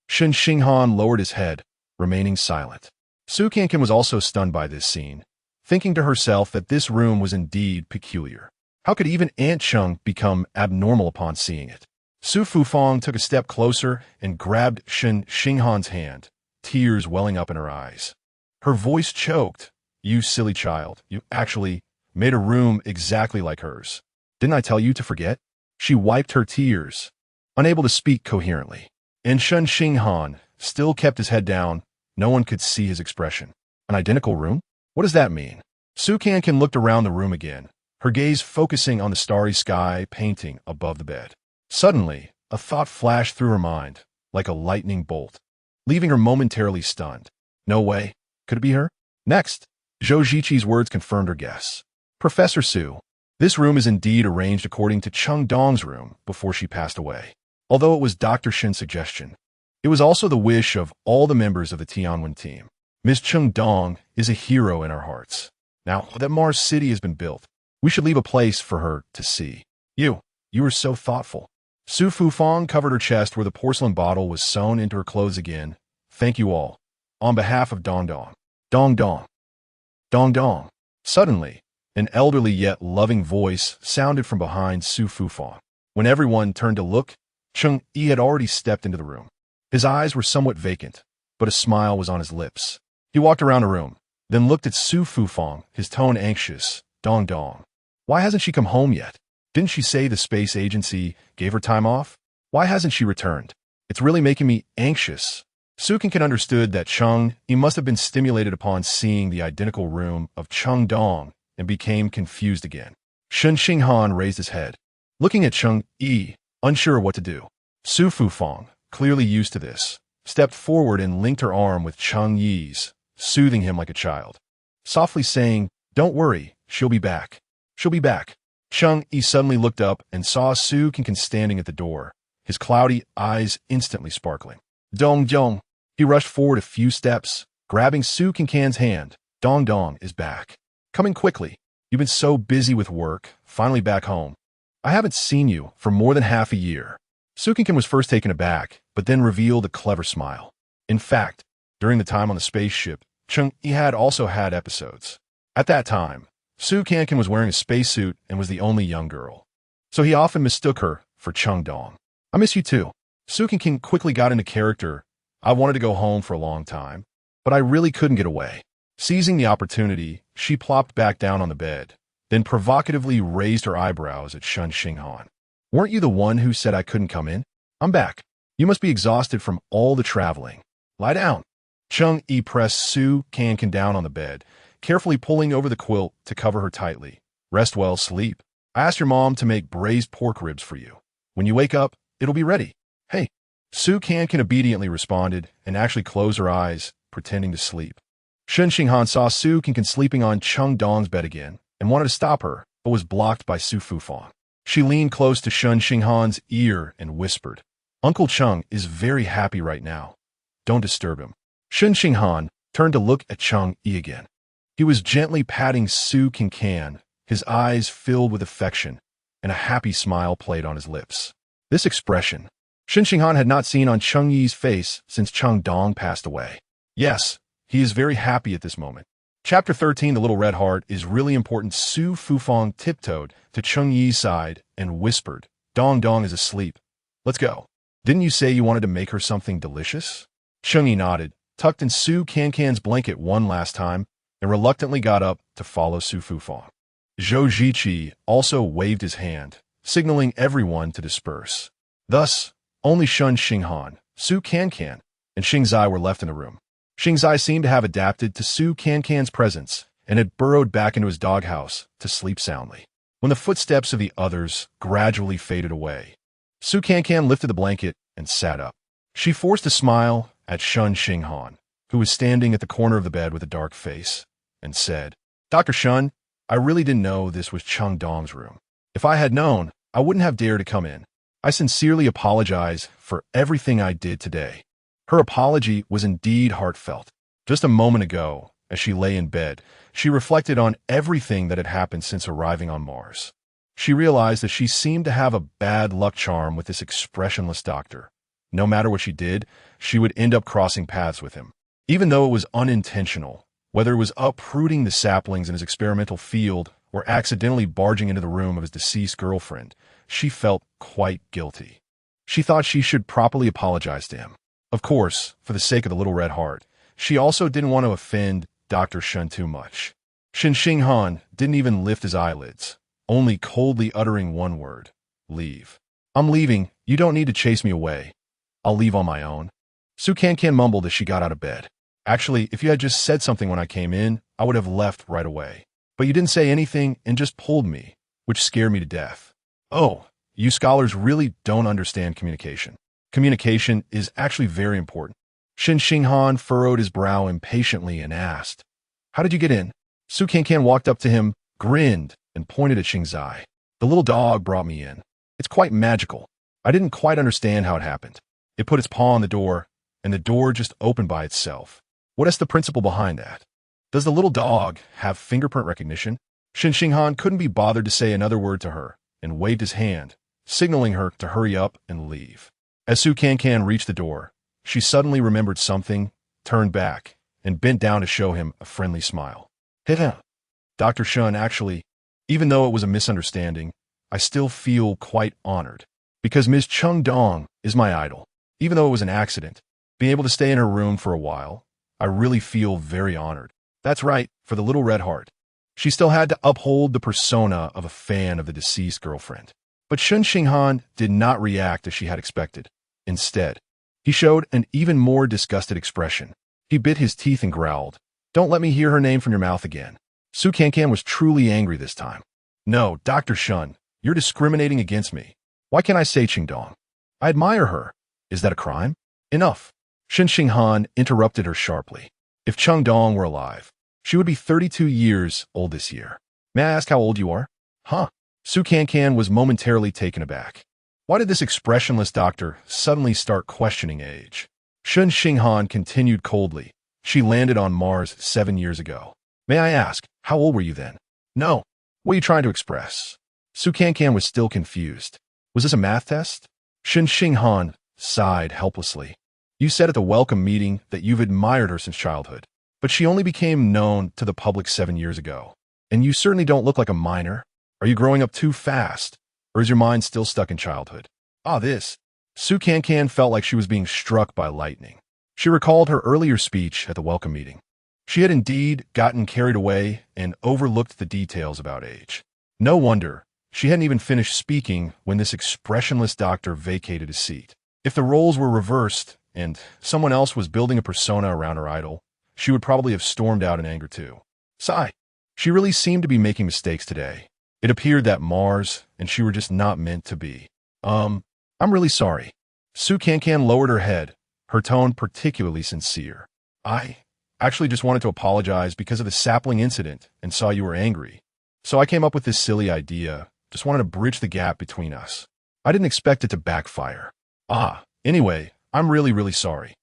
Shen Xinghan lowered his head, remaining silent. Su Cancan was also stunned by this scene, thinking to herself that this room was indeed peculiar. How could even Aunt Cheng become abnormal upon seeing it? Su Fufang took a step closer and grabbed Shen Xinghan's hand, tears welling up in her eyes. Her voice choked. You silly child, you actually made a room exactly like hers. Didn't I tell you to forget? She wiped her tears, unable to speak coherently. And Shen Xinghan still kept his head down. No one could see his expression. An identical room? What does that mean? Su Cancan looked around the room again, her gaze focusing on the starry sky painting above the bed. Suddenly, a thought flashed through her mind, like a lightning bolt, leaving her momentarily stunned. No way. Could it be her? Next, Zhou Ziqi's words confirmed her guess. Professor Su, this room is indeed arranged according to Cheng Dong's room before she passed away. Although it was Dr. Shin's suggestion, it was also the wish of all the members of the Tianwen team. Miss Cheng Dong is a hero in our hearts. Now that Mars City has been built, we should leave a place for her to see. You are so thoughtful. Su Fufang covered her chest where the porcelain bottle was sewn into her clothes again. Thank you all. On behalf of Dong Dong. Dong Dong. Dong Dong. Suddenly, an elderly yet loving voice sounded from behind Su Fufang. When everyone turned to look, Cheng Yi had already stepped into the room. His eyes were somewhat vacant, but a smile was on his lips. He walked around the room, then looked at Su Fufang, his tone anxious. Dong Dong. Why hasn't she come home yet? Didn't she say the space agency gave her time off? Why hasn't she returned? It's really making me anxious. Su Cancan understood that Cheng Yi must have been stimulated upon seeing the identical room of Cheng Dong and became confused again. Shen Xinghan raised his head, looking at Cheng Yi, unsure what to do. Su Fufang, clearly used to this, stepped forward and linked her arm with Cheng Yi's, soothing him like a child, softly saying, "Don't worry, she'll be back. She'll be back." Cheng Yi suddenly looked up and saw Su Cancan standing at the door, his cloudy eyes instantly sparkling. Dong Dong. He rushed forward a few steps, grabbing Su Cancan's hand. Dong Dong is back. Coming quickly. You've been so busy with work, finally back home. I haven't seen you for more than half a year. Su Cancan was first taken aback, but then revealed a clever smile. In fact, during the time on the spaceship, Cheng Yi had also had episodes. At that time, Su Cancan was wearing a spacesuit and was the only young girl, so he often mistook her for Cheng Dong. I miss you too. Su Cancan quickly got into character. I wanted to go home for a long time, but I really couldn't get away. Seizing the opportunity, she plopped back down on the bed, then provocatively raised her eyebrows at Shen Xinghan. Weren't you the one who said I couldn't come in? I'm back. You must be exhausted from all the traveling. Lie down. Cheng Yi pressed Su Cancan down on the bed, carefully pulling over the quilt to cover her tightly. Rest well, sleep. I asked your mom to make braised pork ribs for you. When you wake up, it'll be ready. Hey. Su Cancan obediently responded and actually closed her eyes, pretending to sleep. Shen Xinghan saw Su Cancan sleeping on Cheng Dong's bed again and wanted to stop her, but was blocked by Su Fufang. She leaned close to Shen Xinghan's ear and whispered, Uncle Cheng is very happy right now. Don't disturb him. Shen Xinghan turned to look at Cheng Yi again. He was gently patting Su Cancan, his eyes filled with affection, and a happy smile played on his lips. This expression, Shen Xinghan had not seen on Cheng Yi's face since Cheng Dong passed away. Yes, he is very happy at this moment. Chapter 13, The Little Red Heart, is really important. Su Fufang tiptoed to Cheng Yi's side and whispered, Dong Dong is asleep. Let's go. Didn't you say you wanted to make her something delicious? Cheng Yi nodded, tucked in Su Cancan's blanket one last time, and reluctantly got up to follow Su Fufang. Zhou Ziqi also waved his hand, signaling everyone to disperse. Thus, only Shen Xinghan, Su Cancan, and Xingzai were left in the room. Xingzai seemed to have adapted to Su Cancan's presence and had burrowed back into his doghouse to sleep soundly. When the footsteps of the others gradually faded away, Su Cancan lifted the blanket and sat up. She forced a smile at Shen Xinghan, who was standing at the corner of the bed with a dark face, and said, Dr. Shen, I really didn't know this was Cheng Dong's room. If I had known, I wouldn't have dared to come in. I sincerely apologize for everything I did today. Her apology was indeed heartfelt. Just a moment ago, as she lay in bed, she reflected on everything that had happened since arriving on Mars. She realized that she seemed to have a bad luck charm with this expressionless doctor. No matter what she did, she would end up crossing paths with him. Even though it was unintentional, whether it was uprooting the saplings in his experimental field or accidentally barging into the room of his deceased girlfriend, she felt quite guilty. She thought she should properly apologize to him. Of course, for the sake of the little red heart, she also didn't want to offend Dr. Shen too much. Shen Xinghan didn't even lift his eyelids, only coldly uttering one word: leave. I'm leaving. You don't need to chase me away. I'll leave on my own. Cancan mumbled as she got out of bed. Actually, if you had just said something when I came in, I would have left right away. But you didn't say anything and just pulled me, which scared me to death. Oh, you scholars really don't understand communication. Communication is actually very important. Shen Xinghan furrowed his brow impatiently and asked, how did you get in? Cancan walked up to him, grinned, and pointed at Xingzai. The little dog brought me in. It's quite magical. I didn't quite understand how it happened. It put its paw on the door, and the door just opened by itself. What is the principle behind that? Does the little dog have fingerprint recognition? Shen Xinghan couldn't be bothered to say another word to her, and waved his hand, signaling her to hurry up and leave. As Cancan reached the door, she suddenly remembered something, turned back, and bent down to show him a friendly smile. Dr. Shen, actually, even though it was a misunderstanding, I still feel quite honored, because Ms. Cheng Dong is my idol. Even though it was an accident, being able to stay in her room for a while, I really feel very honored. That's right, for the little red heart. She still had to uphold the persona of a fan of the deceased girlfriend. But Shen Xinghan did not react as she had expected. Instead, he showed an even more disgusted expression. He bit his teeth and growled, "Don't let me hear her name from your mouth again." Cancan was truly angry this time. "No, Dr. Shen, you're discriminating against me. Why can't I say Cheng Dong? I admire her. Is that a crime?" "Enough." Shen Xinghan interrupted her sharply. If Cheng Dong were alive, she would be 32 years old this year. "May I ask how old you are?" "Huh?" Cancan was momentarily taken aback. Why did this expressionless doctor suddenly start questioning age? Shen Xinghan continued coldly. "She landed on Mars 7 years ago. May I ask, how old were you then?" "No." "What are you trying to express?" Cancan was still confused. Was this a math test? Shen Xinghan sighed helplessly. "You said at the welcome meeting that you've admired her since childhood, but she only became known to the public 7 years ago. And you certainly don't look like a minor. Are you growing up too fast, or is your mind still stuck in childhood?" This. Cancan felt like she was being struck by lightning. She recalled her earlier speech at the welcome meeting. She had indeed gotten carried away and overlooked the details about age. No wonder. She hadn't even finished speaking when this expressionless doctor vacated his seat. If the roles were reversed and someone else was building a persona around her idol, she would probably have stormed out in anger too. Sigh. She really seemed to be making mistakes today. It appeared that Mars and she were just not meant to be. I'm really sorry. Cancan lowered her head, her tone particularly sincere. "I actually just wanted to apologize because of the sapling incident and saw you were angry. So I came up with this silly idea. Just wanted to bridge the gap between us. I didn't expect it to backfire." Anyway, I'm really sorry.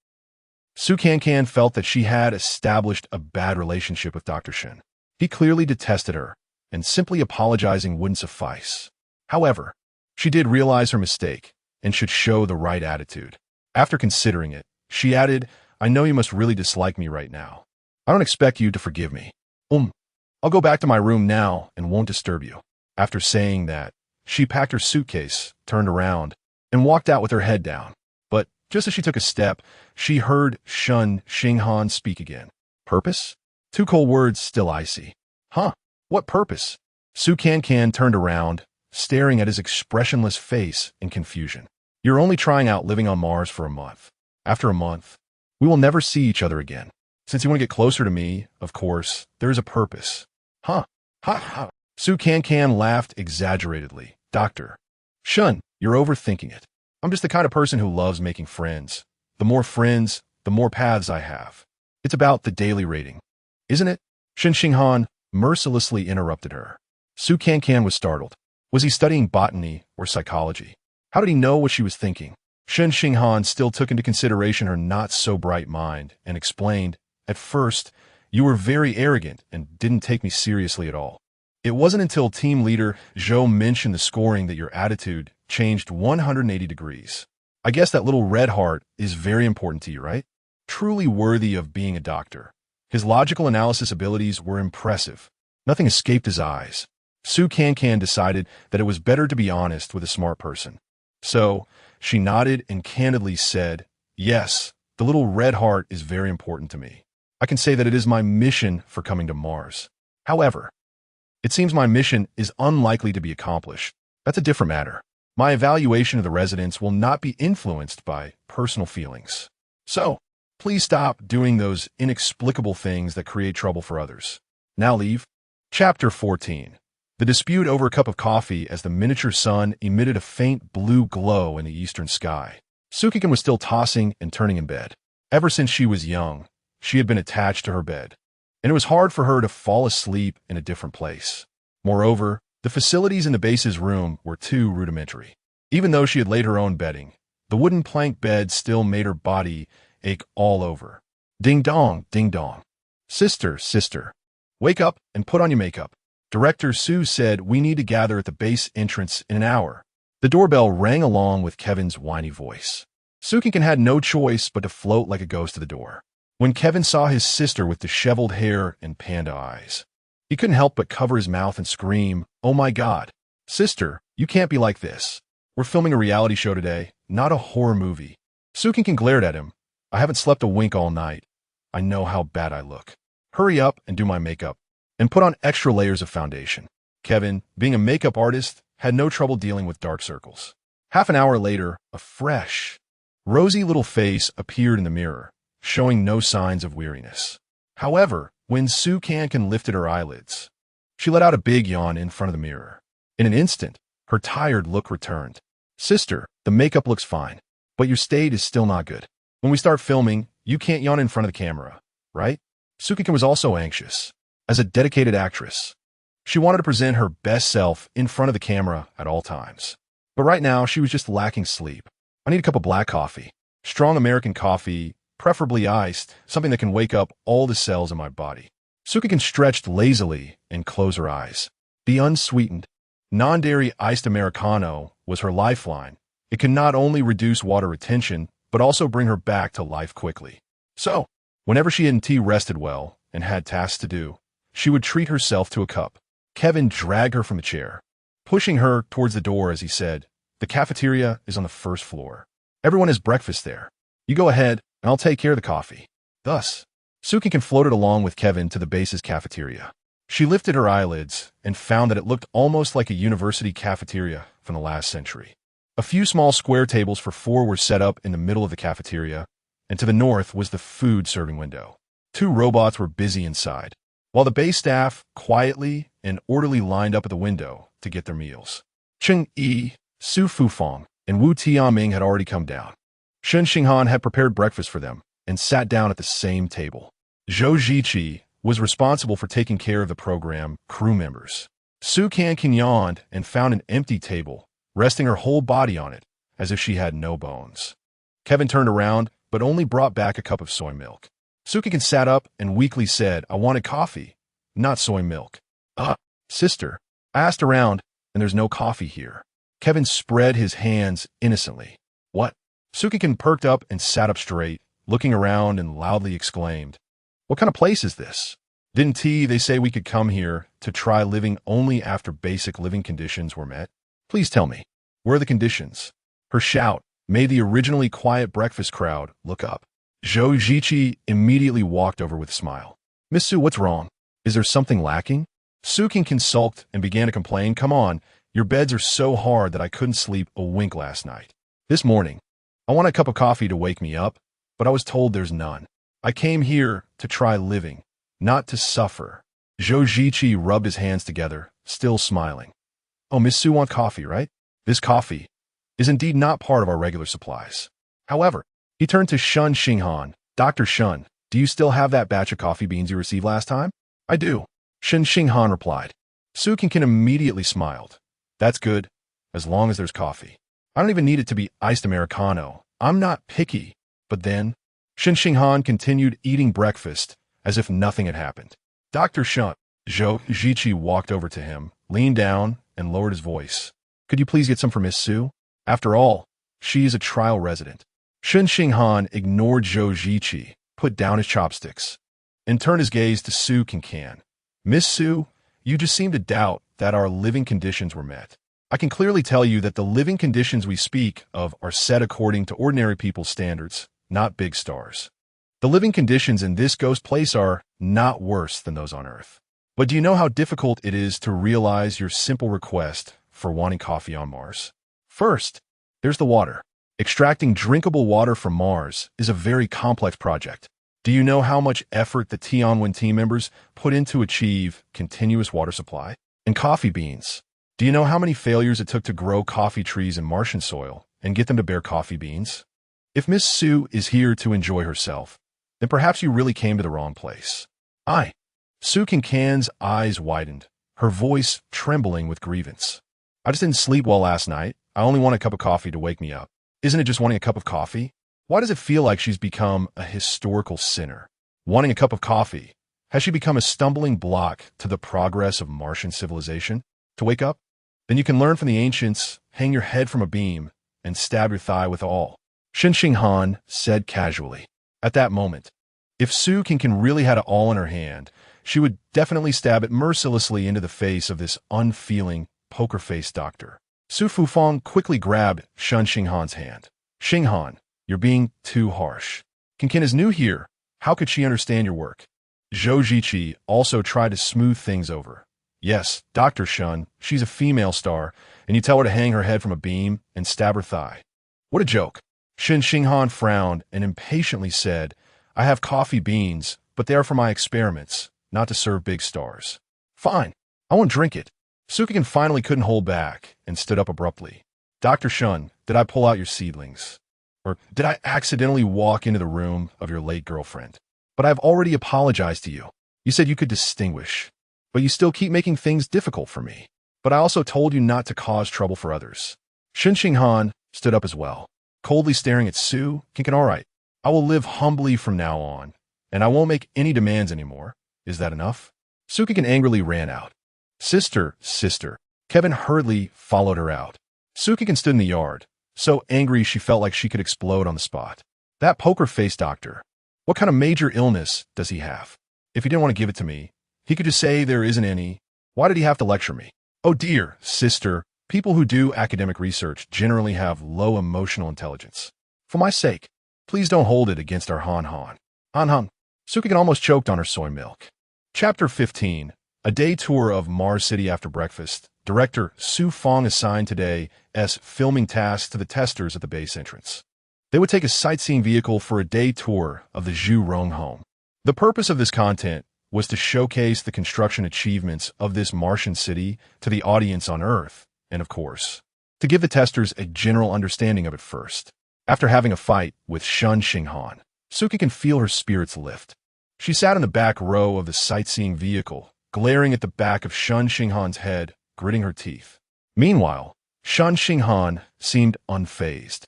Cancan felt that she had established a bad relationship with Dr. Shen. He clearly detested her, and simply apologizing wouldn't suffice. However, she did realize her mistake and should show the right attitude. After considering it, she added, "I know you must really dislike me right now. I don't expect you to forgive me. I'll go back to my room now and won't disturb you." After saying that, she packed her suitcase, turned around, and walked out with her head down. But just as she took a step, she heard Shen Xinghan speak again. "Purpose?" Two cold words still icy. What purpose? Cancan turned around, staring at his expressionless face in confusion. "You're only trying out living on Mars for a month. After a month, we will never see each other again. Since you want to get closer to me, of course, there is a purpose." Cancan laughed exaggeratedly. "Dr. Shen, you're overthinking it. I'm just the kind of person who loves making friends. The more friends, the more paths I have. It's about the daily rating, isn't it?" Shen Xinghan mercilessly interrupted her. Su Cancan was startled. Was he studying botany or psychology? How did he know what she was thinking? Shen Xinghan still took into consideration her not-so-bright mind and explained, "At first, you were very arrogant and didn't take me seriously at all. It wasn't until team leader Zhou mentioned the scoring that your attitude changed 180 degrees. I guess that little red heart is very important to you, right? Truly worthy of being a doctor." His logical analysis abilities were impressive. Nothing escaped his eyes. Su Cancan decided that it was better to be honest with a smart person. So, she nodded and candidly said, "Yes, the little red heart is very important to me. I can say that it is my mission for coming to Mars. However, it seems my mission is unlikely to be accomplished. That's a different matter. My evaluation of the residents will not be influenced by personal feelings. So, please stop doing those inexplicable things that create trouble for others. Now leave." Chapter 14. The dispute over a cup of coffee as the miniature sun emitted a faint blue glow in the eastern sky. Su Cancan was still tossing and turning in bed. Ever since she was young, she had been attached to her bed, and it was hard for her to fall asleep in a different place. Moreover, the facilities in the base's room were too rudimentary. Even though she had laid her own bedding, the wooden plank bed still made her body ache all over. Ding dong, ding dong. Sister, sister, wake up and put on your makeup. Director Su said we need to gather at the base entrance in an hour. The doorbell rang along with Kevin's whiny voice. Su Cancan had no choice but to float like a ghost to the door. When Kevin saw his sister with disheveled hair and panda eyes, he couldn't help but cover his mouth and scream, "Oh my God. Sister, you can't be like this. We're filming a reality show today, not a horror movie." Su Cancan glared at him. "I haven't slept a wink all night. I know how bad I look. Hurry up and do my makeup, and put on extra layers of foundation." Kevin, being a makeup artist, had no trouble dealing with dark circles. Half an hour later, a fresh, rosy little face appeared in the mirror, showing no signs of weariness. However, when Su Cancan lifted her eyelids, she let out a big yawn in front of the mirror. In an instant, her tired look returned. "Sister, the makeup looks fine, but your state is still not good. When we start filming, you can't yawn in front of the camera, right?" Su Cancan was also anxious. As a dedicated actress, she wanted to present her best self in front of the camera at all times. But right now, she was just lacking sleep. "I need a cup of black coffee. Strong American coffee, preferably iced, something that can wake up all the cells in my body." Su Cancan stretched lazily and closed her eyes. The unsweetened, non-dairy iced Americano was her lifeline. It could not only reduce water retention, but also bring her back to life quickly. So, whenever she and T rested well and had tasks to do, she would treat herself to a cup. Kevin dragged her from the chair, pushing her towards the door as he said, "The cafeteria is on the first floor. Everyone has breakfast there. You go ahead, and I'll take care of the coffee." Thus, Su Cancan floated along with Kevin to the base's cafeteria. She lifted her eyelids and found that it looked almost like a university cafeteria from the last century. A few small square tables for four were set up in the middle of the cafeteria, and to the north was the food serving window. Two robots were busy inside, while the base staff quietly and orderly lined up at the window to get their meals. Cheng Yi, Su Fufang, and Wu Tianming had already come down. Shen Xinghan had prepared breakfast for them and sat down at the same table. Zhou Ziqi was responsible for taking care of the program crew members. Su Cancan yawned and found an empty table, resting her whole body on it, as if she had no bones. Kevin turned around, but only brought back a cup of soy milk. Su Cancan sat up and weakly said, "I wanted coffee, not soy milk." Sister, I asked around, and there's no coffee here." Kevin spread his hands innocently. "What?" Su Cancan perked up and sat up straight, looking around and loudly exclaimed, "What kind of place is this? Didn't they say we could come here to try living only after basic living conditions were met? Please tell me, where are the conditions?" Her shout made the originally quiet breakfast crowd look up. Zhou Ziqi immediately walked over with a smile. "Miss Su, what's wrong? Is there something lacking?" Su Cancan sulked and began to complain. "Come on, your beds are so hard that I couldn't sleep a wink last night. This morning, I want a cup of coffee to wake me up, but I was told there's none. I came here to try living, not to suffer." Zhou Ziqi rubbed his hands together, still smiling. "Oh, Miss Su wants coffee, right? This coffee is indeed not part of our regular supplies. However," he turned to Shen Xinghan, "Dr. Shen, do you still have that batch of coffee beans you received last time?" "I do. Shen Xinghan replied. Su Cancan immediately smiled. That's good, as long as there's coffee. I don't even need it to be iced Americano. I'm not picky. But then, Shen Xinghan continued eating breakfast as if nothing had happened. Dr. Shen, Zhou Ziqi walked over to him, leaned down, and lowered his voice. Could you please get some for Miss Su? After all, she is a trial resident. Shen Xinghan ignored Zhou Ziqi, put down his chopsticks, and turned his gaze to Su Cancan. Miss Su, you just seem to doubt that our living conditions were met. I can clearly tell you that the living conditions we speak of are set according to ordinary people's standards, not big stars. The living conditions in this ghost place are not worse than those on Earth. But do you know how difficult it is to realize your simple request for wanting coffee on Mars? First, there's the water. Extracting drinkable water from Mars is a very complex project. Do you know how much effort the Tianwen team members put in to achieve continuous water supply? And coffee beans. Do you know how many failures it took to grow coffee trees in Martian soil and get them to bear coffee beans? If Miss Su is here to enjoy herself, then perhaps you really came to the wrong place. Su Cancan's eyes widened, her voice trembling with grievance. I just didn't sleep well last night. I only want a cup of coffee to wake me up. Isn't it just wanting a cup of coffee? Why does it feel like she's become a historical sinner? Wanting a cup of coffee. Has she become a stumbling block to the progress of Martian civilization? To wake up? Then you can learn from the ancients, hang your head from a beam, and stab your thigh with awl. Shen Xinghan said casually. At that moment, if Su Cancan really had it all in her hand, she would definitely stab it mercilessly into the face of this unfeeling, poker-faced doctor. Su Fufang quickly grabbed Shen Xinghan's hand. Xinghan, you're being too harsh. Cancan is new here. How could she understand your work? Zhou Ziqi also tried to smooth things over. Yes, Dr. Shen, she's a female star, and you tell her to hang her head from a beam and stab her thigh. What a joke. Shen Xinghan frowned and impatiently said, I have coffee beans, but they are for my experiments, not to serve big stars. Fine, I won't drink it. Su Cancan finally couldn't hold back and stood up abruptly. Dr. Shen, did I pull out your seedlings? Or did I accidentally walk into the room of your late girlfriend? But I've already apologized to you. You said you could distinguish, but you still keep making things difficult for me. But I also told you not to cause trouble for others. Shen Xinghan stood up as well, coldly staring at Su Cancan. All right, I will live humbly from now on, and I won't make any demands anymore. Is that enough? Su Cancan angrily ran out. Sister. Kevin hurriedly followed her out. Su Cancan stood in the yard, so angry she felt like she could explode on the spot. That poker-faced doctor. What kind of major illness does he have? If he didn't want to give it to me, he could just say there isn't any. Why did he have to lecture me? Oh dear, sister, people who do academic research generally have low emotional intelligence. For my sake, please don't hold it against our Han. Su Cancan almost choked on her soy milk. Chapter 15. A day tour of Mars City after breakfast. Director Su Fang assigned today's filming tasks to the testers at the base entrance. They would take a sightseeing vehicle for a day tour of the Zhu Rong home. The purpose of this content was to showcase the construction achievements of this Martian city to the audience on Earth, and of course, to give the testers a general understanding of it first. After having a fight with Shen Xinghan, Su Cancan can feel her spirits lift. She sat in the back row of the sightseeing vehicle, glaring at the back of Shen Xinghan's head, gritting her teeth. Meanwhile, Shen Xinghan seemed unfazed,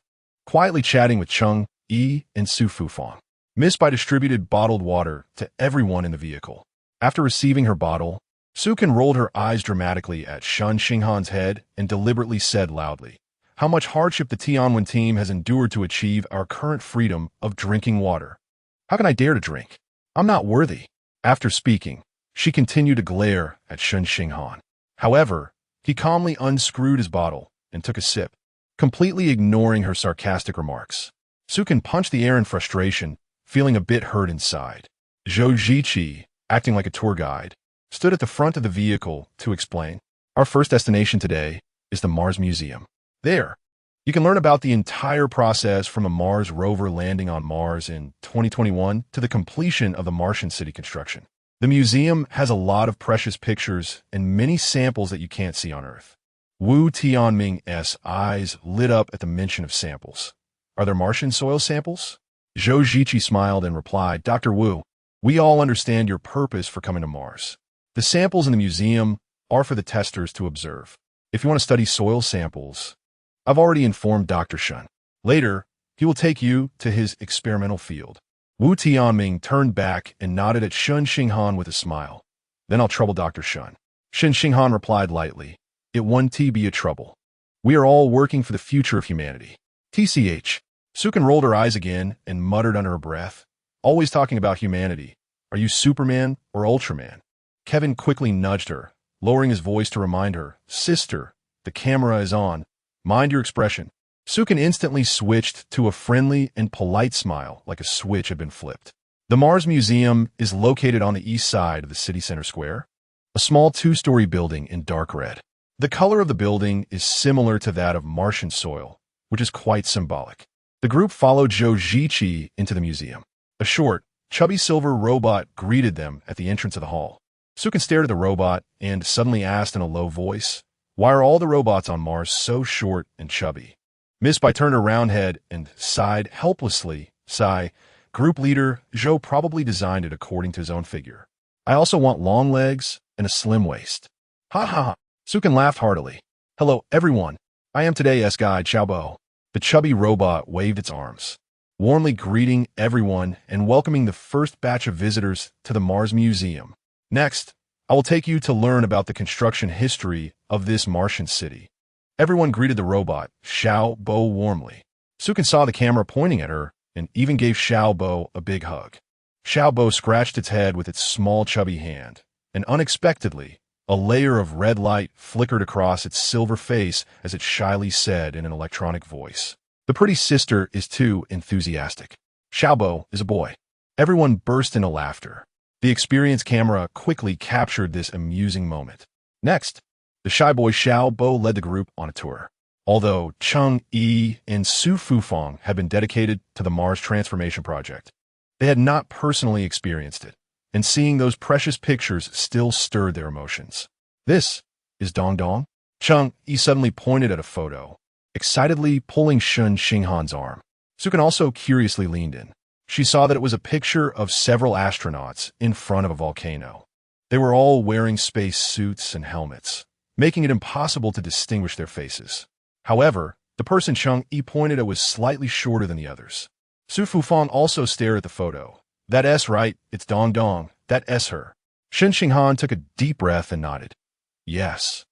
quietly chatting with Cheng Yi and Su Fufang. Miss Bai distributed bottled water to everyone in the vehicle. After receiving her bottle, Su Cancan rolled her eyes dramatically at Shen Xinghan's head and deliberately said loudly, how much hardship the Tianwen team has endured to achieve our current freedom of drinking water. How can I dare to drink? I'm not worthy. After speaking, she continued to glare at Shen Xinghan. However, he calmly unscrewed his bottle and took a sip, completely ignoring her sarcastic remarks. Su Cancan punched the air in frustration, feeling a bit hurt inside. Zhou Ziqi, acting like a tour guide, stood at the front of the vehicle to explain. Our first destination today is the Mars Museum. There, you can learn about the entire process from a Mars rover landing on Mars in 2021 to the completion of the Martian city construction. The museum has a lot of precious pictures and many samples that you can't see on Earth. Wu Tianming's eyes lit up at the mention of samples. Are there Martian soil samples? Zhou Ziqi smiled and replied, Dr. Wu, we all understand your purpose for coming to Mars. The samples in the museum are for the testers to observe. If you want to study soil samples, I've already informed Dr. Shen. Later, he will take you to his experimental field. Wu Tianming turned back and nodded at Shen Xinghan with a smile. Then I'll trouble Dr. Shen. Shen Xinghan replied lightly, It won't be a trouble. We are all working for the future of humanity. TCH. Sukan rolled her eyes again and muttered under her breath, Always talking about humanity. Are you Superman or Ultraman? Kevin quickly nudged her, lowering his voice to remind her, Sister, the camera is on. Mind your expression. Sukan instantly switched to a friendly and polite smile like a switch had been flipped. The Mars Museum is located on the east side of the city center square, a small two-story building in dark red. The color of the building is similar to that of Martian soil, which is quite symbolic. The group followed Zhou Ziqi into the museum. A short, chubby silver robot greeted them at the entrance of the hall. Sukan stared at the robot and suddenly asked in a low voice, Why are all the robots on Mars so short and chubby? Miss Bai turned her round head and sighed helplessly. Sigh, group leader, Zhou probably designed it according to his own figure. I also want long legs and a slim waist. Ha ha ha. Sukan laughed heartily. Hello, everyone. I am today's guide, Xiaobo. The chubby robot waved its arms, warmly greeting everyone and welcoming the first batch of visitors to the Mars Museum. Next, I will take you to learn about the construction history of this Martian city. Everyone greeted the robot, Xiaobo, warmly. Sukan saw the camera pointing at her and even gave Xiaobo a big hug. Xiaobo scratched its head with its small chubby hand, and unexpectedly, a layer of red light flickered across its silver face as it shyly said in an electronic voice, The pretty sister is too enthusiastic. Xiaobo is a boy. Everyone burst into laughter. The experienced camera quickly captured this amusing moment. Next, the shy boy Xiaobo led the group on a tour. Although Cheng Yi and Su Fufang had been dedicated to the Mars Transformation Project, they had not personally experienced it, and seeing those precious pictures still stirred their emotions. This is Dong Dong? Cheng Yi suddenly pointed at a photo, excitedly pulling Shen Xinghan's arm. Sukan also curiously leaned in. She saw that it was a picture of several astronauts in front of a volcano. They were all wearing space suits and helmets, making it impossible to distinguish their faces. However, the person Cheng Yi pointed at was slightly shorter than the others. Su Fufang also stared at the photo. That S right, it's Dong Dong, that S her. Shen Xinghan took a deep breath and nodded. Yes.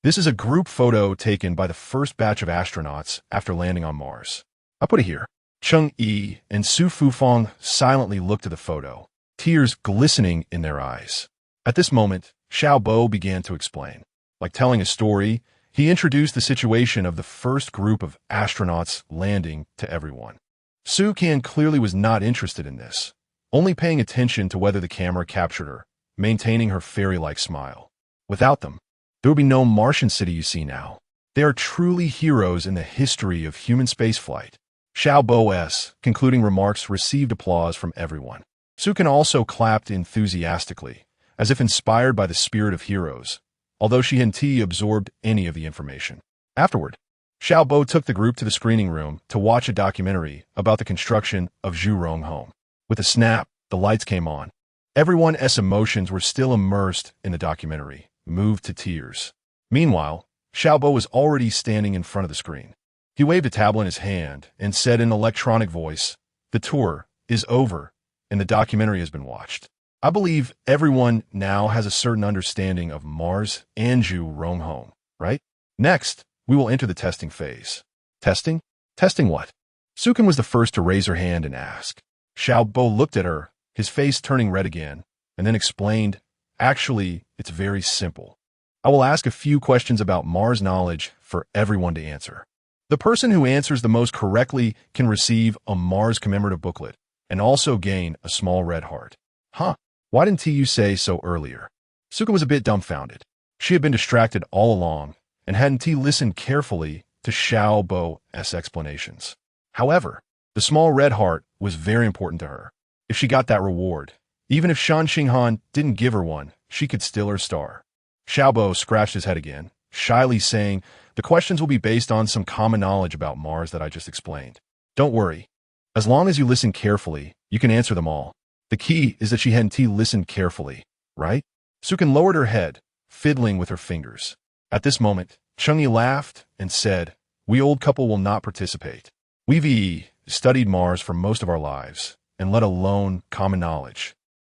This is a group photo taken by the first batch of astronauts after landing on Mars. I put it here. Cheng Yi and Su Fufang silently looked at the photo, tears glistening in their eyes. At this moment, Xiaobo began to explain. Like telling a story, he introduced the situation of the first group of astronauts landing to everyone. Su Can clearly was not interested in this, only paying attention to whether the camera captured her, maintaining her fairy-like smile. Without them, there would be no Martian city you see now. They are truly heroes in the history of human spaceflight. Xiaobo's concluding remarks received applause from everyone. Sukan also clapped enthusiastically, as if inspired by the spirit of heroes, although she hadn't absorbed any of the information. Afterward, Xiaobo took the group to the screening room to watch a documentary about the construction of Zhurong home. With a snap, the lights came on. Everyone's emotions were still immersed in the documentary, moved to tears. Meanwhile, Xiaobo was already standing in front of the screen. He waved a tablet in his hand and said in an electronic voice, The tour is over, and the documentary has been watched. I believe everyone now has a certain understanding of Mars and Zhurong home, right? Next, we will enter the testing phase. Testing? Testing what? Sukan was the first to raise her hand and ask. Xiaobo looked at her, his face turning red again, and then explained, Actually, it's very simple. I will ask a few questions about Mars knowledge for everyone to answer. The person who answers the most correctly can receive a Mars commemorative booklet and also gain a small red heart. Huh? Why didn't you say so earlier? Sukan was a bit dumbfounded. She had been distracted all along and hadn't listened carefully to Xiaobo's explanations. However, the small red heart was very important to her. If she got that reward, even if Shen Xinghan didn't give her one, she could still her star. Xiaobo scratched his head again, shyly saying, The questions will be based on some common knowledge about Mars that I just explained. Don't worry. As long as you listen carefully, you can answer them all. The key is that she hadn't listened carefully, right? Sukin lowered her head, fiddling with her fingers. At this moment, Changyi laughed and said, "We old couple will not participate. We've studied Mars for most of our lives, and let alone common knowledge.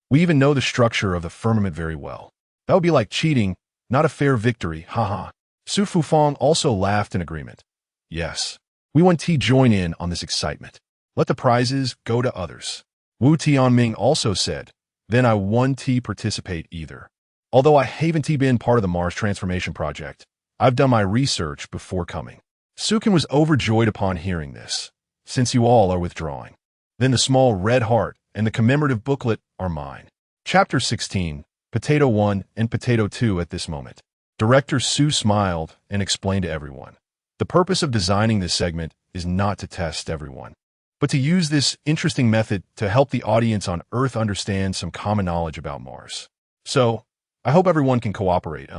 We even know the structure of the firmament very well. That would be like cheating, not a fair victory, haha." Su Fufang also laughed in agreement. Yes, we want to join in on this excitement. Let the prizes go to others. Wu Tianming also said, then I want to participate either. Although I haven't been part of the Mars transformation project, I've done my research before coming. Sukin was overjoyed upon hearing this, since you all are withdrawing. Then the small red heart and the commemorative booklet are mine. Chapter 16, Potato 1 and Potato 2 at this moment. Director Su smiled and explained to everyone. The purpose of designing this segment is not to test everyone, but to use this interesting method to help the audience on Earth understand some common knowledge about Mars. So, I hope everyone can cooperate.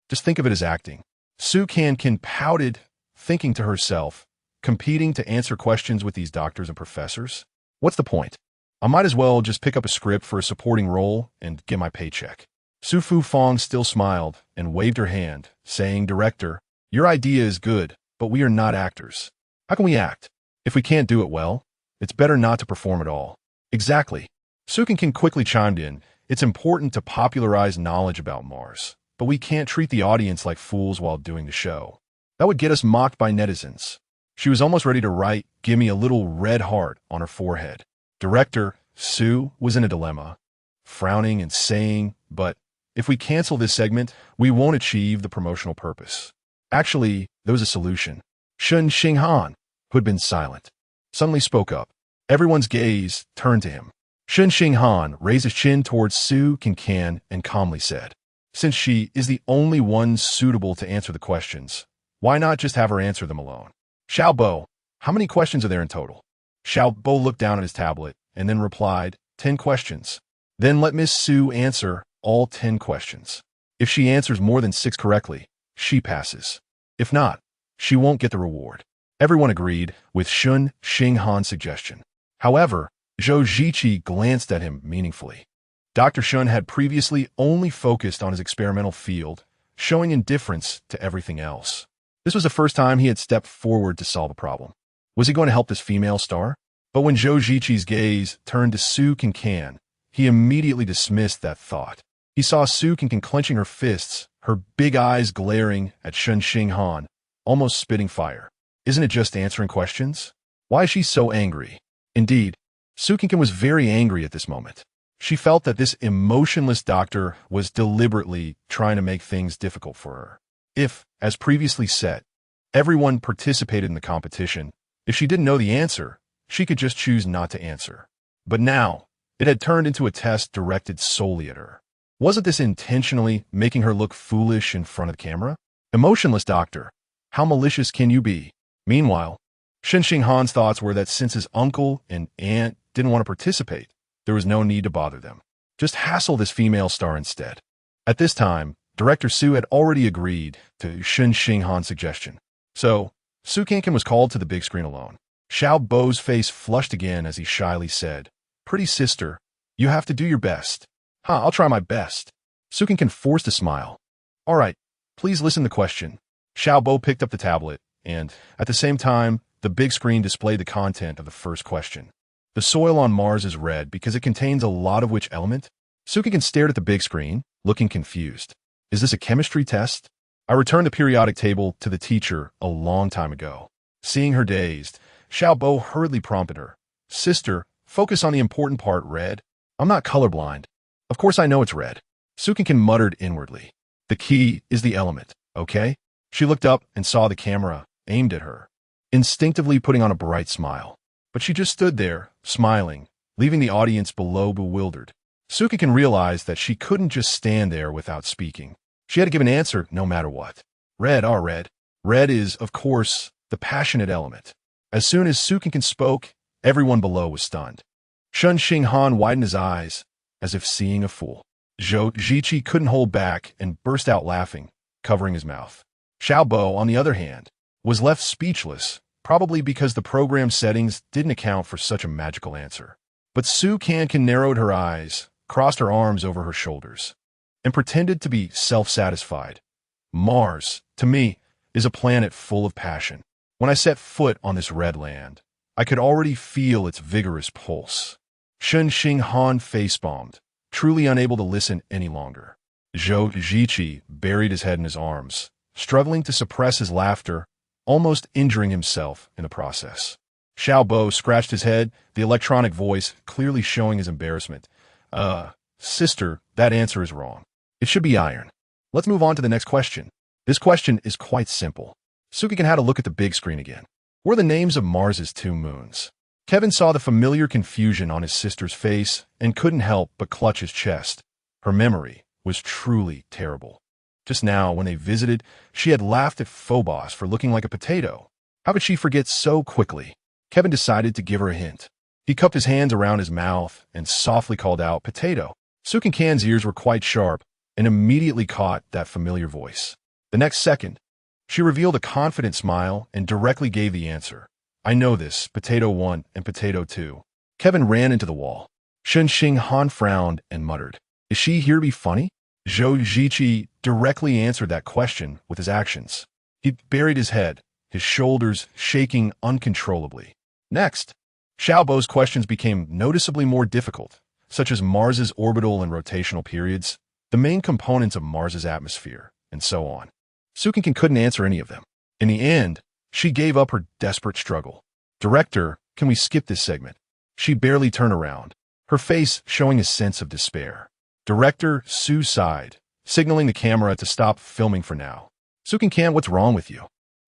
Just think of it as acting. Su Cancan pouted, thinking to herself, competing to answer questions with these doctors and professors? What's the point? I might as well just pick up a script for a supporting role and get my paycheck. Su Fufang still smiled and waved her hand, saying, Director, your idea is good, but we are not actors. How can we act? If we can't do it well, it's better not to perform at all. Exactly. Su Cancan quickly chimed in. It's important to popularize knowledge about Mars, but we can't treat the audience like fools while doing the show. That would get us mocked by netizens. She was almost ready to write, "Give me a little red heart" on her forehead. Director Su was in a dilemma, frowning and saying, but if we cancel this segment, we won't achieve the promotional purpose. Actually, there was a solution. Shen Xinghan, who had been silent, suddenly spoke up. Everyone's gaze turned to him. Shen Xinghan raised his chin towards Su Cancan and calmly said, since she is the only one suitable to answer the questions, why not just have her answer them alone? Xiaobo, how many questions are there in total? Xiaobo looked down at his tablet and then replied, 10 questions. Then let Miss Su answer all 10 questions. If she answers more than 6 correctly, she passes. If not, she won't get the reward. Everyone agreed with Shen Xinghan's suggestion. However, Zhou Ziqi glanced at him meaningfully. Dr. Shen had previously only focused on his experimental field, showing indifference to everything else. This was the first time he had stepped forward to solve a problem. Was he going to help this female star? But when Zhou Ziqi's gaze turned to Su Cancan, he immediately dismissed that thought. He saw Su Cancan clenching her fists, her big eyes glaring at Shen Xinghan, almost spitting fire. Isn't it just answering questions? Why is she so angry? Indeed, Su Cancan was very angry at this moment. She felt that this emotionless doctor was deliberately trying to make things difficult for her. If, as previously said, everyone participated in the competition, if she didn't know the answer, she could just choose not to answer. But now, it had turned into a test directed solely at her. Wasn't this intentionally making her look foolish in front of the camera? Emotionless doctor, how malicious can you be? Meanwhile, Shen Xinghan's thoughts were that since his uncle and aunt didn't want to participate, there was no need to bother them. Just hassle this female star instead. At this time, Director Su had already agreed to Shen Xinghan's suggestion. So, Su Cancan was called to the big screen alone. Xiao Bo's face flushed again as he shyly said, Pretty sister, you have to do your best. I'll try my best. Su Cancan forced a smile. All right, please listen to the question. Xiao Bo picked up the tablet, and, at the same time, the big screen displayed the content of the first question. The soil on Mars is red because it contains a lot of which element? Su Cancan stared at the big screen, looking confused. Is this a chemistry test? I returned the periodic table to the teacher a long time ago. Seeing her dazed, Xiao Bo hurriedly prompted her. Sister, focus on the important part, red. I'm not colorblind. Of course I know it's red. Su Cancan muttered inwardly. The key is the element, okay? She looked up and saw the camera aimed at her, instinctively putting on a bright smile. But she just stood there, smiling, leaving the audience below bewildered. Su Cancan realized that she couldn't just stand there without speaking. She had to give an answer no matter what. Red. Red is, of course, the passionate element. As soon as Su Cancan spoke, everyone below was stunned. Shen Xinghan widened his eyes, as if seeing a fool. Zhou Ziqi couldn't hold back and burst out laughing, covering his mouth. Xiao Bo, on the other hand, was left speechless, probably because the program settings didn't account for such a magical answer. But Su Cancan narrowed her eyes, crossed her arms over her shoulders. and pretended to be self-satisfied. Mars, to me, is a planet full of passion. When I set foot on this red land, I could already feel its vigorous pulse. Shen Xinghan face-bombed, truly unable to listen any longer. Zhou Ziqi buried his head in his arms, struggling to suppress his laughter, almost injuring himself in the process. Xiao Bo scratched his head, the electronic voice clearly showing his embarrassment. Sister, that answer is wrong. It should be iron. Let's move on to the next question. This question is quite simple. Suki had a look at the big screen again. What are the names of Mars's 2 moons? Kevin saw the familiar confusion on his sister's face and couldn't help but clutch his chest. Her memory was truly terrible. Just now, when they visited, she had laughed at Phobos for looking like a potato. How could she forget so quickly? Kevin decided to give her a hint. He cupped his hands around his mouth and softly called out, "Potato." Cancan's ears were quite sharp and immediately caught that familiar voice. The next second, she revealed a confident smile and directly gave the answer. "I know this, Potato 1 and Potato 2. Kevin ran into the wall. Shen Xinghan frowned and muttered, "Is she here to be funny?" Zhou Ziqi directly answered that question with his actions. He buried his head, his shoulders shaking uncontrollably. Next, Xiao Bo's questions became noticeably more difficult, such as Mars's orbital and rotational periods, the main components of Mars's atmosphere, and so on. Sukinkin couldn't answer any of them. In the end, she gave up her desperate struggle. "Director, can we skip this segment?" She barely turned around, her face showing a sense of despair. Director Su sighed, signaling the camera to stop filming for now. "Sukinkan, what's wrong with you?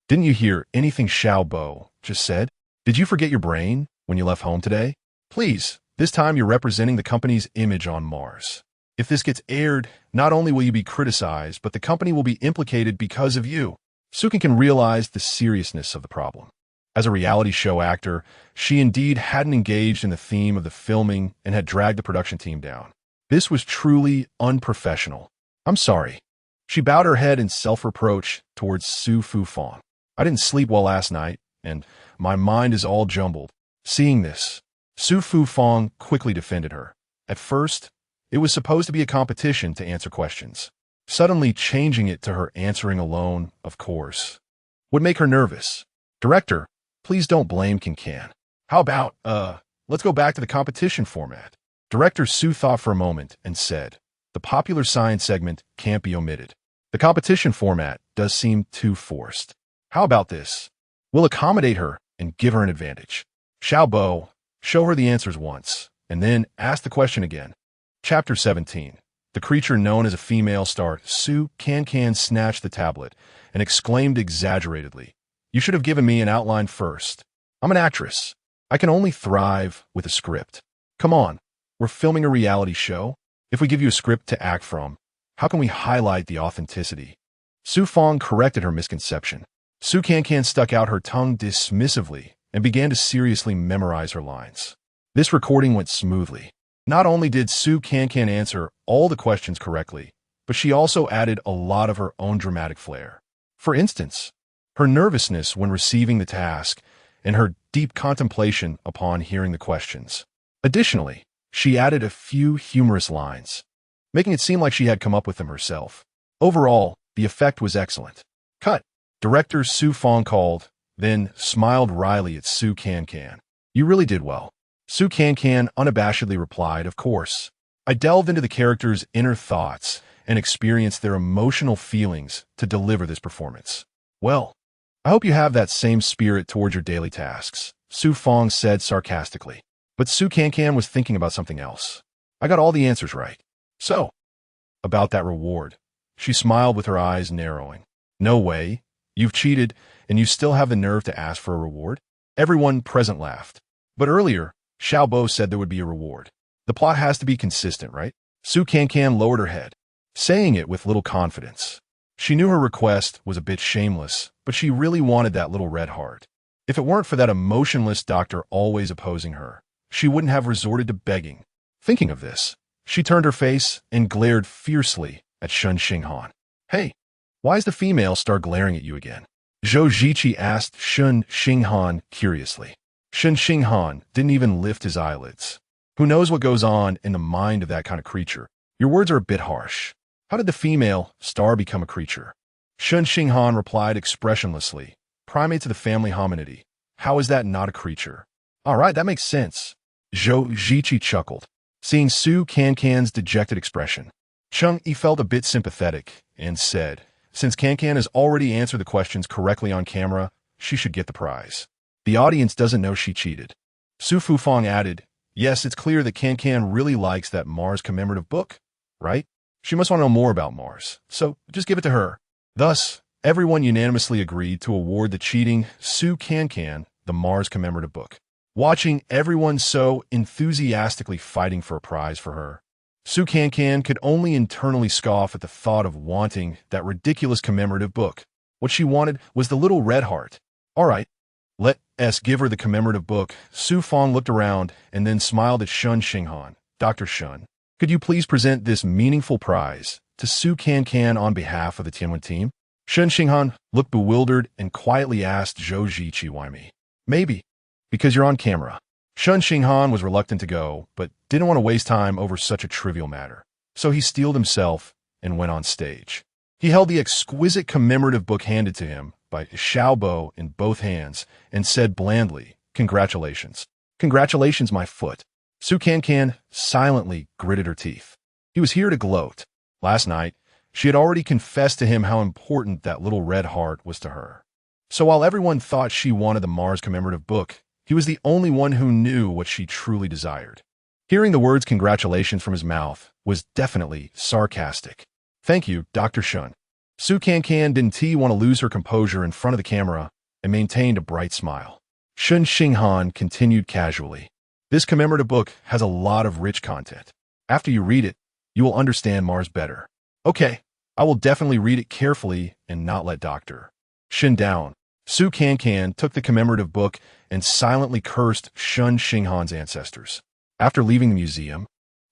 Didn't you hear anything Xiao Bo just said? Did you forget your brain when you left home today? Please, this time you're representing the company's image on Mars. If this gets aired, not only will you be criticized, but the company will be implicated because of you." Sukinkan realized the seriousness of the problem. As a reality show actor, she indeed hadn't engaged in the theme of the filming and had dragged the production team down. This was truly unprofessional. "I'm sorry." She bowed her head in self-reproach towards Su Fufang. "I didn't sleep well last night, and my mind is all jumbled." Seeing this, Su Fufang quickly defended her. At first, it was supposed to be a competition to answer questions, suddenly changing it to her answering alone, of course. Would make her nervous. "Director, please don't blame Cancan. How about, let's go back to the competition format." Director Su thought for a moment and said, "The popular science segment can't be omitted. The competition format does seem too forced. How about this? We'll accommodate her and give her an advantage. Xiao Bo, show her the answers once, and then ask the question again." Chapter 17. The creature known as a female star, Su Cancan, snatched the tablet and exclaimed exaggeratedly, "You should have given me an outline first. I'm an actress. I can only thrive with a script. Come on, we're filming a reality show. If we give you a script to act from, how can we highlight the authenticity?" Su Fang corrected her misconception. Su Cancan stuck out her tongue dismissively and began to seriously memorize her lines. This recording went smoothly. Not only did Su Cancan answer all the questions correctly, but she also added a lot of her own dramatic flair. For instance, her nervousness when receiving the task and her deep contemplation upon hearing the questions. Additionally, she added a few humorous lines, making it seem like she had come up with them herself. Overall, the effect was excellent. "Cut," Director Su Fang called, then smiled wryly at Su Cancan. "You really did well." Su Cancan unabashedly replied, "Of course. I delved into the characters' inner thoughts and experienced their emotional feelings to deliver this performance." "Well, I hope you have that same spirit towards your daily tasks," Su Fang said sarcastically. But Su Cancan was thinking about something else. "I got all the answers right. So, about that reward." She smiled with her eyes narrowing. "No way. You've cheated, and you still have the nerve to ask for a reward?" Everyone present laughed. "But earlier, Xiao Bo said there would be a reward. The plot has to be consistent, right?" Su Cancan lowered her head, saying it with little confidence. She knew her request was a bit shameless, but she really wanted that little red heart. If it weren't for that emotionless doctor always opposing her, she wouldn't have resorted to begging. Thinking of this, she turned her face and glared fiercely at Shen Xinghan. "Hey, why is the female star glaring at you again?" Zhou Ziqi asked Shen Xinghan curiously. Shen Xinghan didn't even lift his eyelids. "Who knows what goes on in the mind of that kind of creature? Your words are a bit harsh." How did the female star become a creature? Shen Xinghan replied expressionlessly. Primates of the family Hominidae. How is that not a creature? All right, that makes sense. Zhou Ziqi chuckled, seeing Su Cancan's dejected expression. Cheng Yi felt a bit sympathetic and said, since Cancan has already answered the questions correctly on camera, she should get the prize. The audience doesn't know she cheated. Su Fufang added, yes, it's clear that Cancan really likes that Mars commemorative book, right? She must want to know more about Mars, so just give it to her. Thus, everyone unanimously agreed to award the cheating Su Cancan the Mars commemorative book. Watching everyone so enthusiastically fighting for a prize for her, Su Cancan could only internally scoff at the thought of wanting that ridiculous commemorative book. What she wanted was the little red heart. All right, let us give her the commemorative book. Su Fang looked around and then smiled at Shen Xinghan. Dr. Shen, could you please present this meaningful prize to Su Cancan on behalf of the Tianwen team? Shen Xinghan looked bewildered and quietly asked Zhou Ziqi, why me? Maybe, because you're on camera. Shen Xinghan was reluctant to go, but didn't want to waste time over such a trivial matter. So he steeled himself and went on stage. He held the exquisite commemorative book handed to him by Xiaobo in both hands and said blandly, congratulations. Congratulations, my foot. Su Cancan silently gritted her teeth. He was here to gloat. Last night, she had already confessed to him how important that little red heart was to her. So while everyone thought she wanted the Mars commemorative book, he was the only one who knew what she truly desired. Hearing the words congratulations from his mouth was definitely sarcastic. Thank you, Dr. Shen. Su Cancan didn't want to lose her composure in front of the camera and maintained a bright smile. Shen Xinghan continued casually. This commemorative book has a lot of rich content. After you read it, you will understand Mars better. Okay, I will definitely read it carefully and not let Dr. Shen down. Su Cancan took the commemorative book and silently cursed Shen Xinghan's ancestors. After leaving the museum,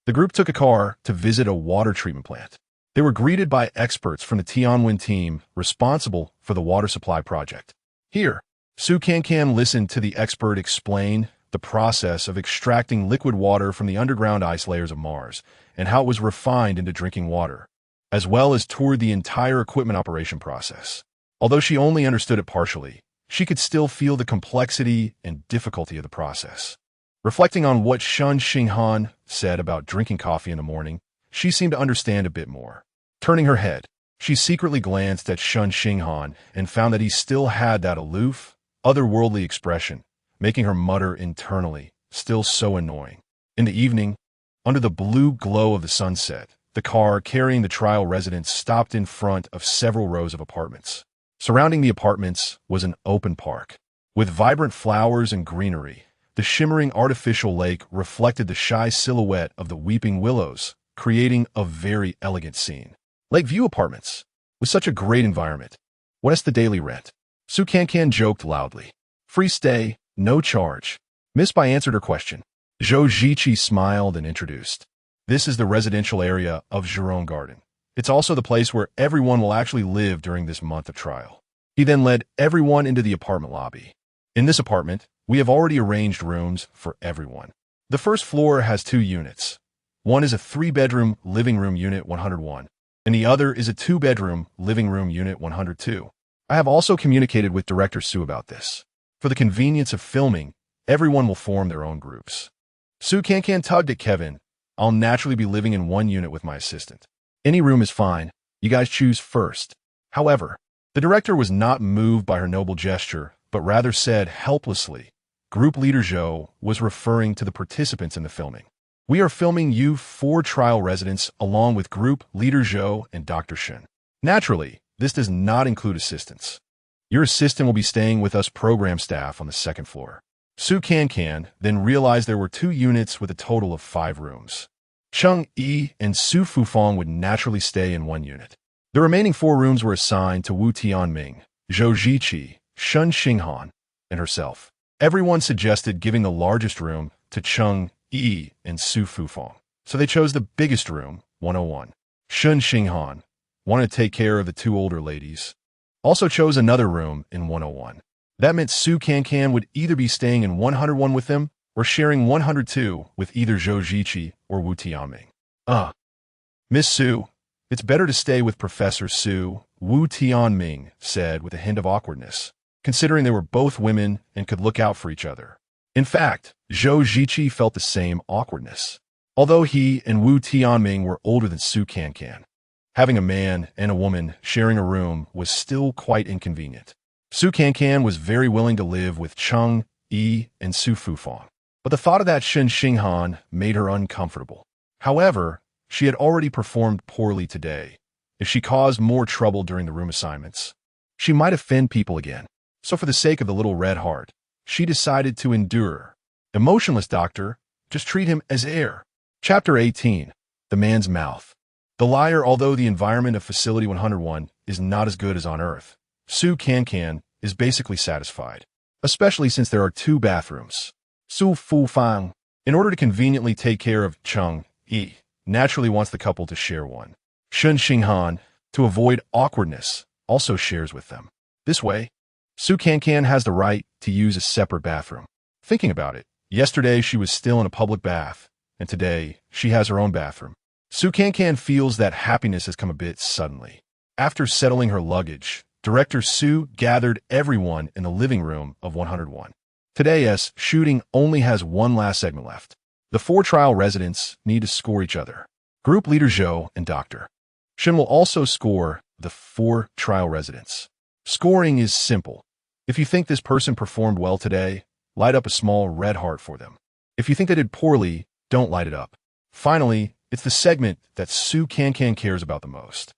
the group took a car to visit a water treatment plant. They were greeted by experts from the Tianwen team responsible for the water supply project. Here, Su Cancan listened to the expert explain the process of extracting liquid water from the underground ice layers of Mars and how it was refined into drinking water, as well as toured the entire equipment operation process. Although she only understood it partially, she could still feel the complexity and difficulty of the process. Reflecting on what Shen Xinghan said about drinking coffee in the morning, she seemed to understand a bit more. Turning her head, she secretly glanced at Shen Xinghan and found that he still had that aloof, otherworldly expression, making her mutter internally, still so annoying. In the evening, under the blue glow of the sunset, the car carrying the trial residents stopped in front of several rows of apartments. Surrounding the apartments was an open park. With vibrant flowers and greenery, the shimmering artificial lake reflected the shy silhouette of the weeping willows, creating a very elegant scene. Lakeview Apartments. With such a great environment, what is the daily rent? Su Cancan joked loudly. Free stay, no charge. Miss Bai answered her question. Zhou Ziqi smiled and introduced. This is the residential area of Giron Garden. It's also the place where everyone will actually live during this month of trial. He then led everyone into the apartment lobby. In this apartment, we have already arranged rooms for everyone. The first floor has 2 units. One is a 3-bedroom living room unit 101, and the other is a 2-bedroom living room unit 102. I have also communicated with Director Su about this. For the convenience of filming, everyone will form their own groups. Su Cancan tugged at Kevin. I'll naturally be living in one unit with my assistant. Any room is fine. You guys choose first. However, the director was not moved by her noble gesture, but rather said helplessly, Group Leader Zhou was referring to the participants in the filming. We are filming you 4 trial residents along with Group Leader Zhou and Dr. Shen. Naturally, this does not include assistants. Your assistant will be staying with us program staff on the 2nd floor. Su Cancan then realized there were 2 units with a total of 5 rooms. Cheng Yi and Su Fufang would naturally stay in 1 unit. The remaining 4 rooms were assigned to Wu Tianming, Zhou Ziqi, Shen Xinghan, and herself. Everyone suggested giving the largest room to Cheng Yi and Su Fufang, so they chose the biggest room, 101. Shen Xinghan wanted to take care of the 2 older ladies, also chose another room in 101. That meant Su Cancan would either be staying in 101 with them or sharing 102 with either Zhou Ziqi or Wu Tianming. Miss Su, It's better to stay with Professor Su, Wu Tianming said with a hint of awkwardness, considering they were both women and could look out for each other. In fact, Zhou Ziqi felt the same awkwardness. Although he and Wu Tianming were older than Su Cancan, having a man and a woman sharing a room was still quite inconvenient. Su Cancan was very willing to live with Cheng, Yi, and Su Fufang, but the thought of that Shen Xinghan made her uncomfortable. However, she had already performed poorly today. If she caused more trouble during the room assignments, she might offend people again. So for the sake of the little red heart, she decided to endure. Emotionless doctor, just treat him as air. Chapter 18. The Man's Mouth. The liar. Although the environment of Facility 101 is not as good as on Earth, Su Cancan is basically satisfied, especially since there are 2 bathrooms. Su Fufang, in order to conveniently take care of Cheng, Yi, naturally wants the couple to share one. Shen Xinghan, to avoid awkwardness, also shares with them. This way, Su Cancan has the right to use a separate bathroom. Thinking about it, yesterday she was still in a public bath, and today she has her own bathroom. Su Cancan feels that happiness has come a bit suddenly. After settling her luggage, Director Su gathered everyone in the living room of 101. Today's shooting only has one last segment left. The 4 trial residents need to score each other. Group leader Zhou and Dr. Shen will also score the 4 trial residents. Scoring is simple. If you think this person performed well today, light up a small red heart for them. If you think they did poorly, don't light it up. Finally, it's the segment that Su Cancan cares about the most.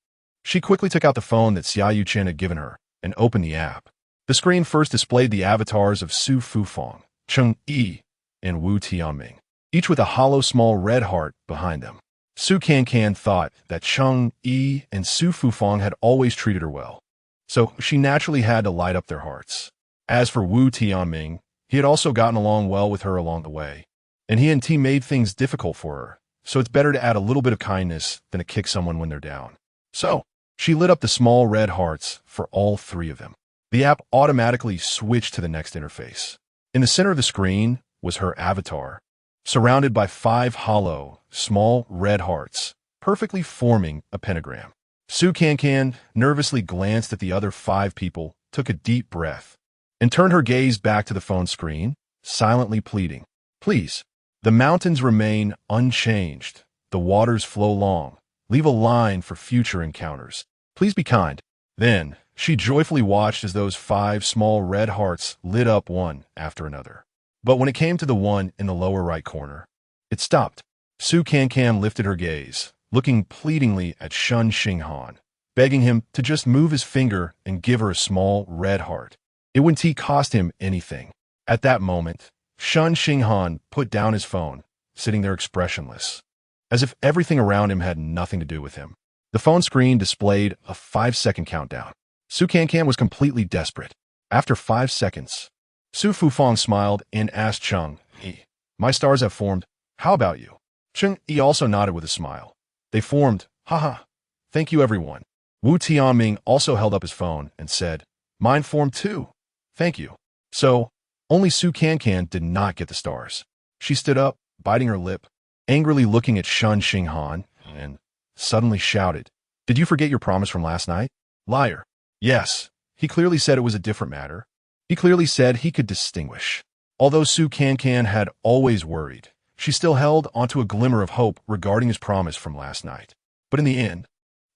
She quickly took out the phone that Xia Yuchen had given her and opened the app. The screen first displayed the avatars of Su Fufang, Cheng Yi, and Wu Tianming, each with a hollow small red heart behind them. Su Cancan thought that Cheng Yi and Su Fufang had always treated her well, so she naturally had to light up their hearts. As for Wu Tianming, he had also gotten along well with her along the way, and he and T made things difficult for her, so it's better to add a little bit of kindness than to kick someone when they're down. So, she lit up the small red hearts for all 3 of them. The app automatically switched to the next interface. In the center of the screen was her avatar, surrounded by 5 hollow, small red hearts, perfectly forming a pentagram. Su Cancan nervously glanced at the other 5 people, took a deep breath, and turned her gaze back to the phone screen, silently pleading, "Please, the mountains remain unchanged. The waters flow long. Leave a line for future encounters. Please be kind." Then, she joyfully watched as those 5 small red hearts lit up one after another. But when it came to the one in the lower right corner, it stopped. Su Cancan lifted her gaze, looking pleadingly at Shen Xinghan, begging him to just move his finger and give her a small red heart. It wouldn't cost him anything. At that moment, Shen Xinghan put down his phone, sitting there expressionless, as if everything around him had nothing to do with him. The phone screen displayed a 5-second countdown. Su Cancan was completely desperate. After 5 seconds, Su Fufang smiled and asked Cheng Yi, "My stars have formed. How about you?" Cheng Yi also nodded with a smile. They formed. Haha. Thank you, everyone. Wu Tianming also held up his phone and said, "Mine formed too. Thank you." So, only Su Cancan did not get the stars. She stood up, biting her lip, angrily looking at Shen Xinghan, and suddenly shouted, "Did you forget your promise from last night? Liar." Yes, he clearly said it was a different matter. He clearly said he could distinguish. Although Su Cancan had always worried, she still held onto a glimmer of hope regarding his promise from last night. But in the end,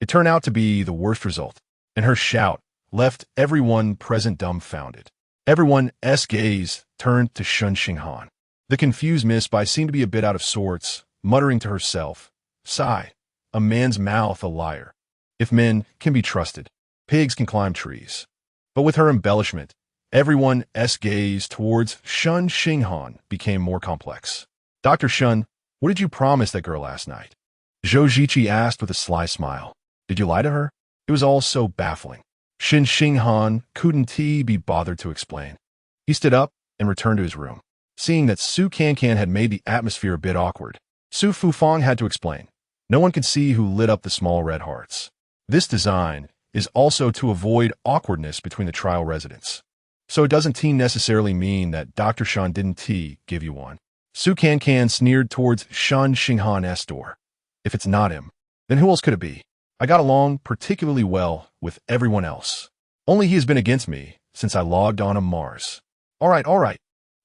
it turned out to be the worst result, and her shout left everyone present dumbfounded. Everyone's gaze turned to Shen Xinghan. The confused Miss Bai seemed to be a bit out of sorts, muttering to herself, "Sigh, a man's mouth a liar. If men can be trusted, pigs can climb trees." But with her embellishment, everyone's gaze towards Shen Xinghan became more complex. "Dr. Shen, what did you promise that girl last night?" Zhou Ziqi asked with a sly smile. "Did you lie to her?" It was all so baffling. Shen Xinghan couldn't be bothered to explain. He stood up and returned to his room. Seeing that Su Cancan had made the atmosphere a bit awkward, Su Fufang had to explain. No one could see who lit up the small red hearts. This design is also to avoid awkwardness between the trial residents. So it doesn't necessarily mean that Dr. Shen didn't give you one. Su Cancan sneered towards Shen Xinghan's door. If it's not him, then who else could it be? I got along particularly well with everyone else. Only he has been against me since I logged on Mars. All right.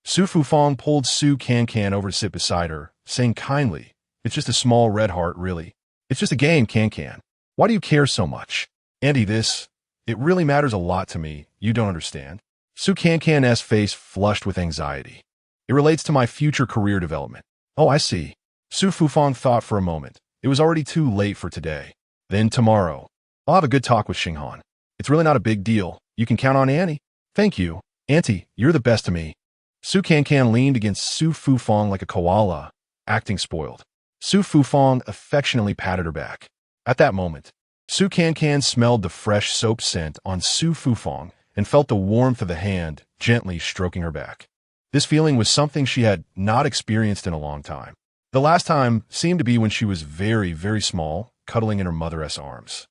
Su Fufang pulled Su Cancan over to sit beside her, saying kindly, "It's just a small red heart, really. It's just a game, Cancan. Why do you care so much? Andy, it really matters a lot to me. You don't understand." Su Cancan's face flushed with anxiety. "It relates to my future career development." "Oh, I see." Su Fufang thought for a moment. It was already too late for today. "Then tomorrow, I'll have a good talk with Xinghan. It's really not a big deal. You can count on Annie." "Thank you. Auntie, you're the best to me." Su Cancan leaned against Su Fufang like a koala, acting spoiled. Su Fufang affectionately patted her back. At that moment, Su Cancan smelled the fresh soap scent on Su Fufang and felt the warmth of the hand gently stroking her back. This feeling was something she had not experienced in a long time. The last time seemed to be when she was very, very small, cuddling in her mother's arms.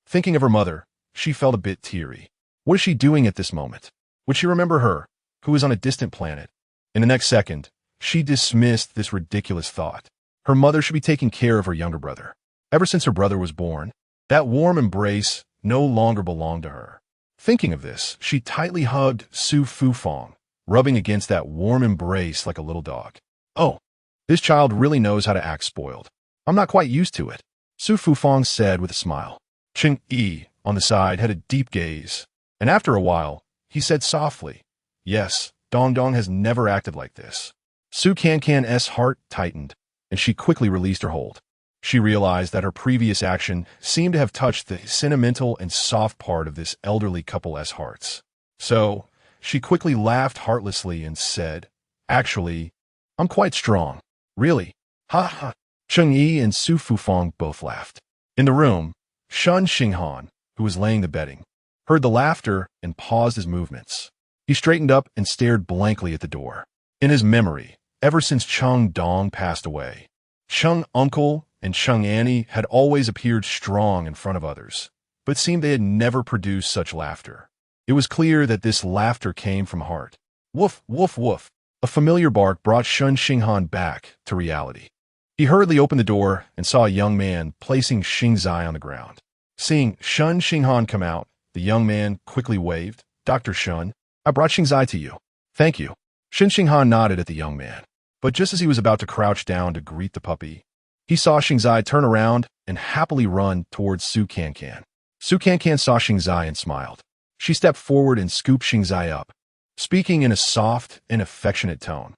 Thinking of her mother, she felt a bit teary. What is she doing at this moment? Would she remember her, who was on a distant planet? In the next second, she dismissed this ridiculous thought. Her mother should be taking care of her younger brother. Ever since her brother was born, that warm embrace no longer belonged to her. Thinking of this, she tightly hugged Su Fufang, rubbing against that warm embrace like a little dog. "Oh, this child really knows how to act spoiled. I'm not quite used to it," Su Fufang said with a smile. Ching Yi, on the side, had a deep gaze, and after a while, he said softly, "Yes, Dong Dong has never acted like this." Su Cancan's heart tightened, and she quickly released her hold. She realized that her previous action seemed to have touched the sentimental and soft part of this elderly couple's hearts. So, she quickly laughed heartlessly and said, "Actually, I'm quite strong. Really? Ha ha." Cheng Yi and Su Fufang both laughed. In the room, Shen Xinghan, who was laying the bedding, heard the laughter and paused his movements. He straightened up and stared blankly at the door. In his memory, ever since Cheng Dong passed away, Cheng Uncle and Cheng Annie had always appeared strong in front of others, but seemed they had never produced such laughter. It was clear that this laughter came from heart. Woof, woof, woof. A familiar bark brought Shen Xinghan back to reality. He hurriedly opened the door and saw a young man placing Xingzai on the ground. Seeing Shen Xinghan come out, the young man quickly waved. "Dr. Shen, I brought Xingzai to you." "Thank you." Shen Xinghan nodded at the young man, but just as he was about to crouch down to greet the puppy, he saw Xingzai turn around and happily run towards Su Cancan. Su Cancan saw Xingzai and smiled. She stepped forward and scooped Xingzai up, speaking in a soft and affectionate tone.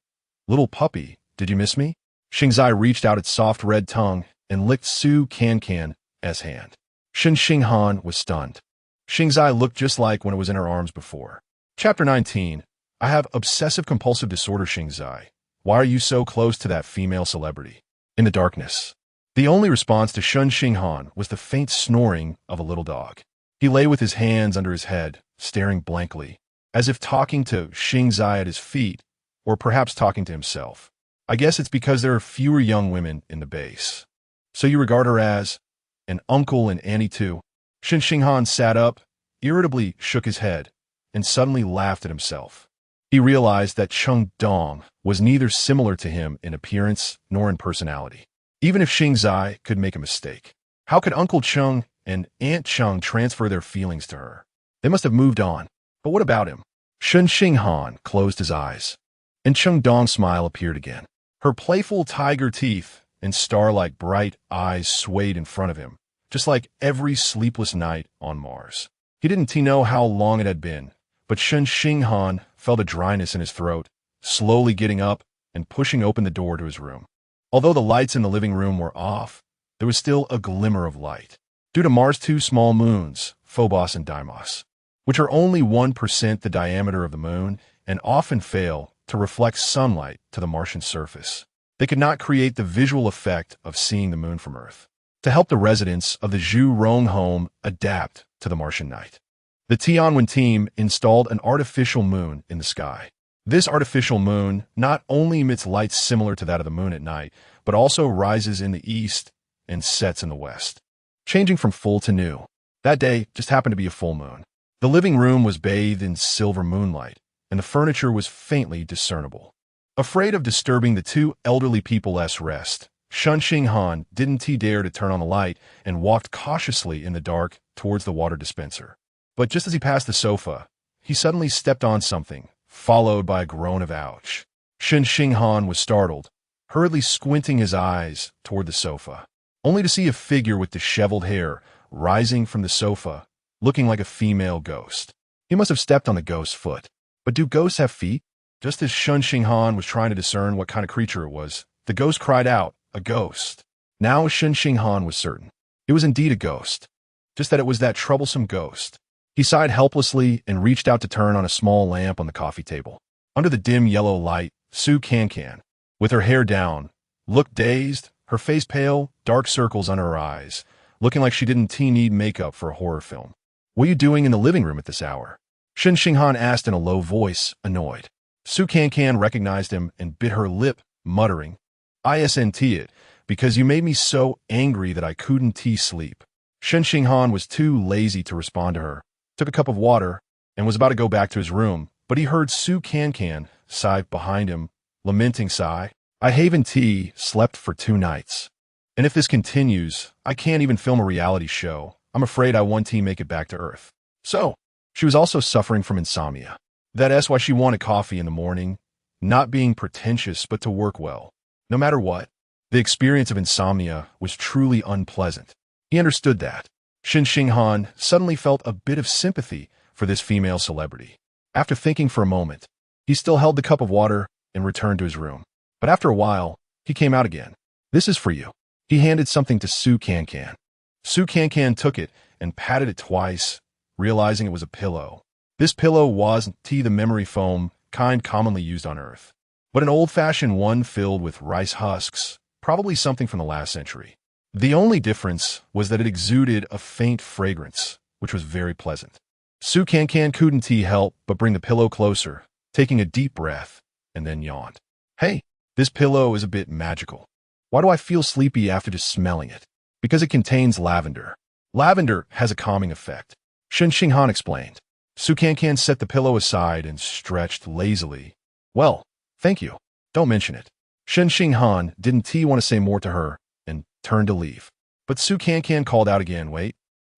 "Little puppy, did you miss me?" Xingzai reached out its soft red tongue and licked Su Cancan's hand. Shen Xinghan was stunned. Xingzai looked just like when it was in her arms before. Chapter 19. I have obsessive-compulsive disorder, Xingzai. Why are you so close to that female celebrity? In the darkness, the only response to Shen Xinghan was the faint snoring of a little dog. He lay with his hands under his head, staring blankly, as if talking to Xingzai at his feet, or perhaps talking to himself. "I guess it's because there are fewer young women in the base. So you regard her as an uncle and Annie too?" Shen Xinghan sat up, irritably shook his head, and suddenly laughed at himself. He realized that Cheng Dong was neither similar to him in appearance nor in personality. Even if Xingzai could make a mistake, how could Uncle Cheng and Aunt Cheng transfer their feelings to her? They must have moved on. But what about him? Shen Xinghan closed his eyes, and Cheng Dong's smile appeared again. Her playful tiger teeth and star-like bright eyes swayed in front of him, just like every sleepless night on Mars. He didn't know how long it had been, but Shen Xinghan felt a dryness in his throat, slowly getting up and pushing open the door to his room. Although the lights in the living room were off, there was still a glimmer of light. Due to Mars' two small moons, Phobos and Deimos, which are only 1% the diameter of the moon and often fail to reflect sunlight to the Martian surface, they could not create the visual effect of seeing the moon from Earth. To help the residents of the Zhu Rong home adapt to the Martian night, the Tianwen team installed an artificial moon in the sky. This artificial moon not only emits light similar to that of the moon at night, but also rises in the east and sets in the west, changing from full to new. That day just happened to be a full moon. The living room was bathed in silver moonlight, and the furniture was faintly discernible. Afraid of disturbing the two elderly people's rest, Shen Xinghan didn't dare to turn on the light and walked cautiously in the dark towards the water dispenser. But just as he passed the sofa, he suddenly stepped on something, followed by a groan of ouch. Shen Xinghan was startled, hurriedly squinting his eyes toward the sofa, only to see a figure with disheveled hair rising from the sofa, looking like a female ghost. He must have stepped on the ghost's foot. But do ghosts have feet? Just as Shen Xinghan was trying to discern what kind of creature it was, the ghost cried out, "A ghost!" Now Shen Xinghan was certain. It was indeed a ghost, just that it was that troublesome ghost. He sighed helplessly and reached out to turn on a small lamp on the coffee table. Under the dim yellow light, Cancan, with her hair down, looked dazed, her face pale, dark circles under her eyes, looking like she didn't need makeup for a horror film. "What are you doing in the living room at this hour?" Shen Xinghan asked in a low voice, annoyed. Cancan recognized him and bit her lip, muttering, "Isn't it, because you made me so angry that I couldn't sleep." Shen Xinghan was too lazy to respond to her, took a cup of water, and was about to go back to his room, but he heard Cancan sigh behind him, lamenting sigh, "I haven't slept for 2 nights. And if this continues, I can't even film a reality show. I'm afraid I won't make it back to Earth." So, she was also suffering from insomnia. That's why she wanted coffee in the morning, not being pretentious but to work well. No matter what, the experience of insomnia was truly unpleasant. He understood that. Shen Xinghan suddenly felt a bit of sympathy for this female celebrity. After thinking for a moment, he still held the cup of water and returned to his room. But after a while, he came out again. "This is for you." He handed something to Cancan. Cancan took it and patted it twice, realizing it was a pillow. This pillow wasn't the memory foam kind commonly used on Earth, but an old-fashioned one filled with rice husks, probably something from the last century. The only difference was that it exuded a faint fragrance, which was very pleasant. Cancan couldn't help but bring the pillow closer, taking a deep breath, and then yawned. "Hey, this pillow is a bit magical. Why do I feel sleepy after just smelling it?" "Because it contains lavender. Lavender has a calming effect," Shen Xinghan explained. Cancan set the pillow aside and stretched lazily. "Well, thank you. Don't mention it." Shen Xinghan didn't want to say more to her and turned to leave. But Cancan called out again, "Wait.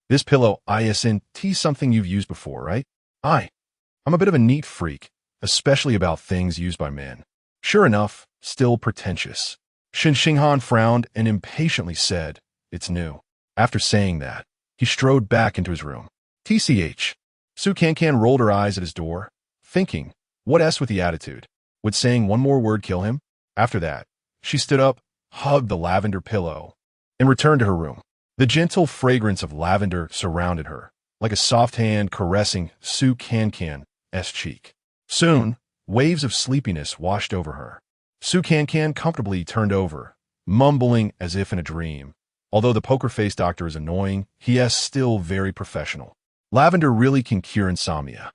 This pillow isn't something you've used before, right?" I'm a bit of a neat freak, especially about things used by men." Sure enough, still pretentious. Shen Xinghan frowned and impatiently said, "It's new." After saying that, he strode back into his room. TCH. Cancan rolled her eyes at his door, thinking, what with the attitude? Would saying one more word kill him? After that, she stood up, hugged the lavender pillow, and returned to her room. The gentle fragrance of lavender surrounded her, like a soft hand caressing Cancan's cheek. Soon, waves of sleepiness washed over her. Cancan comfortably turned over, mumbling as if in a dream. Although the poker-faced doctor is annoying, he is still very professional. Lavender really can cure insomnia.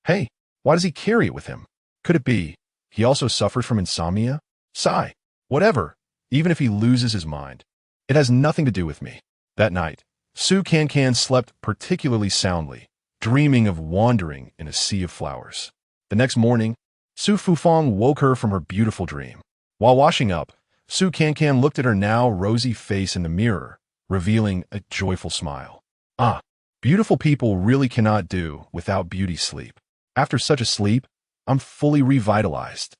Hey, why does he carry it with him? Could it be he also suffers from insomnia? Sigh. Whatever, even if he loses his mind. It has nothing to do with me. That night, Cancan slept particularly soundly, dreaming of wandering in a sea of flowers. The next morning, Su Fufang woke her from her beautiful dream. While washing up, Cancan looked at her now rosy face in the mirror, revealing a joyful smile. Beautiful people really cannot do without beauty sleep. After such a sleep, I'm fully revitalized.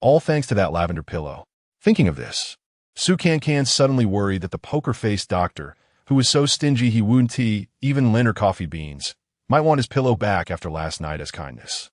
All thanks to that lavender pillow. Thinking of this, Cancan suddenly worried that the poker-faced doctor, who was so stingy he wouldn't even lend her coffee beans, might want his pillow back after last night as kindness.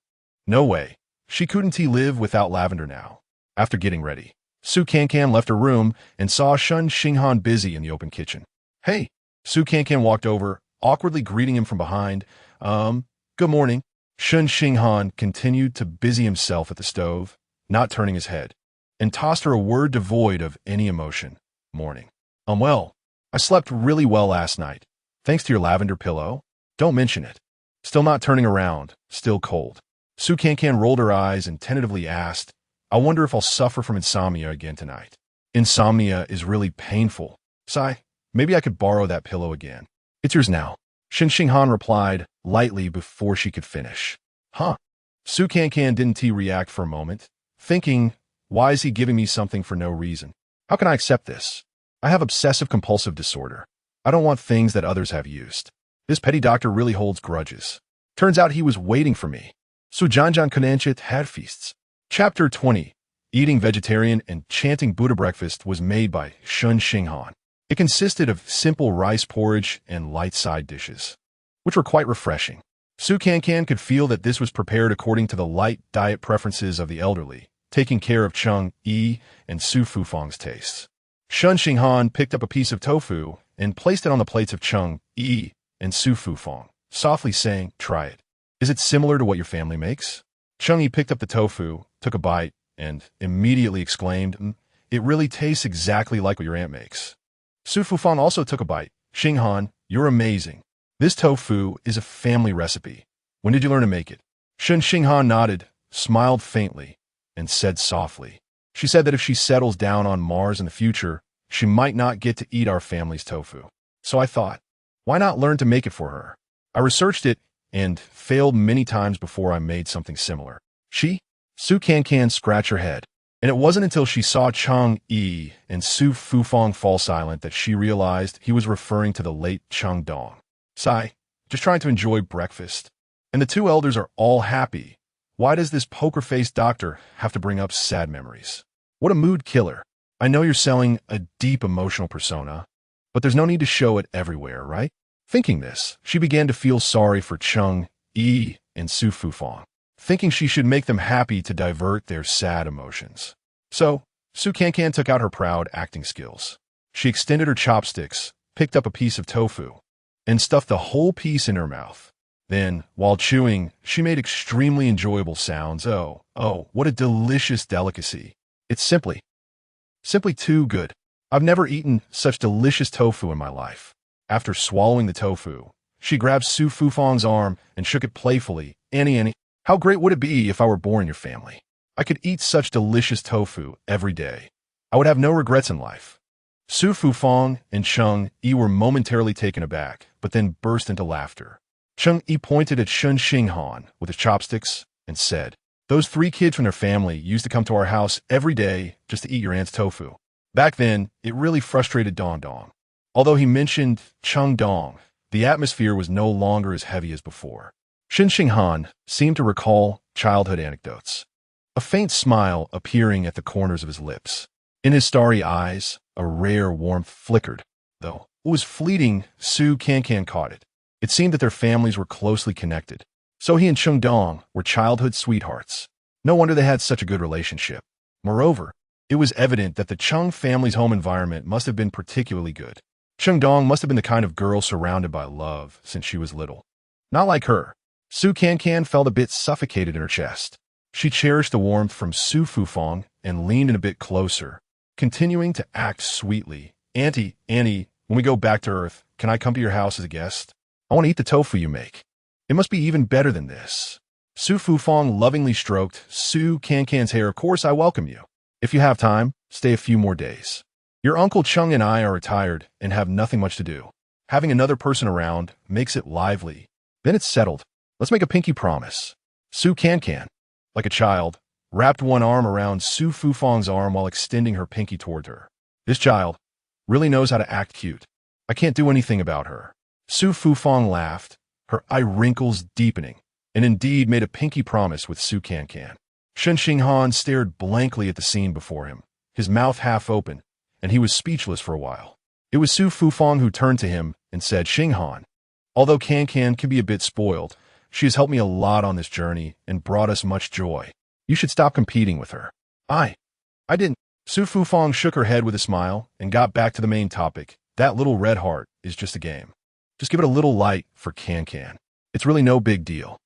No way. She couldn't live without lavender now. After getting ready, Cancan left her room and saw Shen Xinghan busy in the open kitchen. Hey, Cancan walked over, awkwardly greeting him from behind. Good morning. Shen Xinghan continued to busy himself at the stove, not turning his head, and tossed her a word devoid of any emotion. Morning. Well, I slept really well last night, thanks to your lavender pillow. Don't mention it. Still not turning around, still cold. Cancan rolled her eyes and tentatively asked, I wonder if I'll suffer from insomnia again tonight. Insomnia is really painful. Sigh, maybe I could borrow that pillow again. It's yours now. Shen Xinghan replied, lightly before she could finish. Cancan didn't react for a moment, thinking, why is he giving me something for no reason? How can I accept this? I have obsessive-compulsive disorder. I don't want things that others have used. This petty doctor really holds grudges. Turns out he was waiting for me. So Cancan Cancan had feasts. Chapter 20. Eating vegetarian and chanting Buddha breakfast was made by Shen Xinghan. It consisted of simple rice porridge and light side dishes, which were quite refreshing. Cancan could feel that this was prepared according to the light diet preferences of the elderly, taking care of Cheng Yi and Su Fufang's tastes. Shen Xinghan picked up a piece of tofu and placed it on the plates of Cheng Yi and Su Fufang, softly saying, "Try it. Is it similar to what your family makes?" Cheng Yi picked up the tofu, took a bite, and immediately exclaimed, "It really tastes exactly like what your aunt makes." Su Fufang also took a bite. "Xinghan, you're amazing. This tofu is a family recipe. When did you learn to make it?" Shen Xinghan nodded, smiled faintly, and said softly, "She said that if she settles down on Mars in the future, she might not get to eat our family's tofu. So I thought, why not learn to make it for her? I researched it and failed many times before I made something similar." Su Cancan scratched her head, and it wasn't until she saw Cheng Yi and Su Fufang fall silent that she realized he was referring to the late Cheng Dong. "Sigh, just trying to enjoy breakfast. And the two elders are all happy. Why does this poker-faced doctor have to bring up sad memories? What a mood killer. I know you're selling a deep emotional persona, but there's no need to show it everywhere, right?" Thinking this, she began to feel sorry for Cheng Yi and Su Fufang, thinking she should make them happy to divert their sad emotions. So, Su Cancan took out her proud acting skills. She extended her chopsticks, picked up a piece of tofu, and stuffed the whole piece in her mouth. Then, while chewing, she made extremely enjoyable sounds. Oh, what a delicious delicacy. It's simply too good. I've never eaten such delicious tofu in my life. After swallowing the tofu, she grabbed Su Fufang's arm and shook it playfully. Annie, how great would it be if I were born in your family? I could eat such delicious tofu every day. I would have no regrets in life." Su Fufang and Cheng Yi were momentarily taken aback, but then burst into laughter. Cheng Yi pointed at Shen Xinghan with his chopsticks and said, "Those 3 kids from their family used to come to our house every day just to eat your aunt's tofu. Back then, it really frustrated Dong Dong. Although he mentioned Cheng Dong, the atmosphere was no longer as heavy as before." Shen Xinghan seemed to recall childhood anecdotes, a faint smile appearing at the corners of his lips. In his starry eyes, a rare warmth flickered. Though it was fleeting, Su Cancan caught it. It seemed that their families were closely connected. So he and Cheng Dong were childhood sweethearts. No wonder they had such a good relationship. Moreover, it was evident that the Cheng family's home environment must have been particularly good. Cheng Dong must have been the kind of girl surrounded by love since she was little. Not like her. Su Cancan felt a bit suffocated in her chest. She cherished the warmth from Su Fufang and leaned in a bit closer, continuing to act sweetly. Annie, when we go back to Earth, can I come to your house as a guest? I want to eat the tofu you make. It must be even better than this." Su Fufang lovingly stroked Su Cancan's hair. "Of course, I welcome you. If you have time, stay a few more days. Your Uncle Cheng and I are retired and have nothing much to do. Having another person around makes it lively. Then it's settled. Let's make a pinky promise." Su Cancan, like a child, wrapped one arm around Su Fufang's arm while extending her pinky toward her. This child really knows how to act cute. I can't do anything about her. Su Fufang laughed, her eye wrinkles deepening, and indeed made a pinky promise with Su Cancan. Shen Xinghan stared blankly at the scene before him, his mouth half open, and he was speechless for a while. It was Su Fufang who turned to him and said, "Xinghan, although Cancan can be a bit spoiled, she has helped me a lot on this journey and brought us much joy. You should stop competing with her." I didn't." Su Fufang shook her head with a smile and got back to the main topic. "That little red heart is just a game. Just give it a little light for Cancan. It's really no big deal."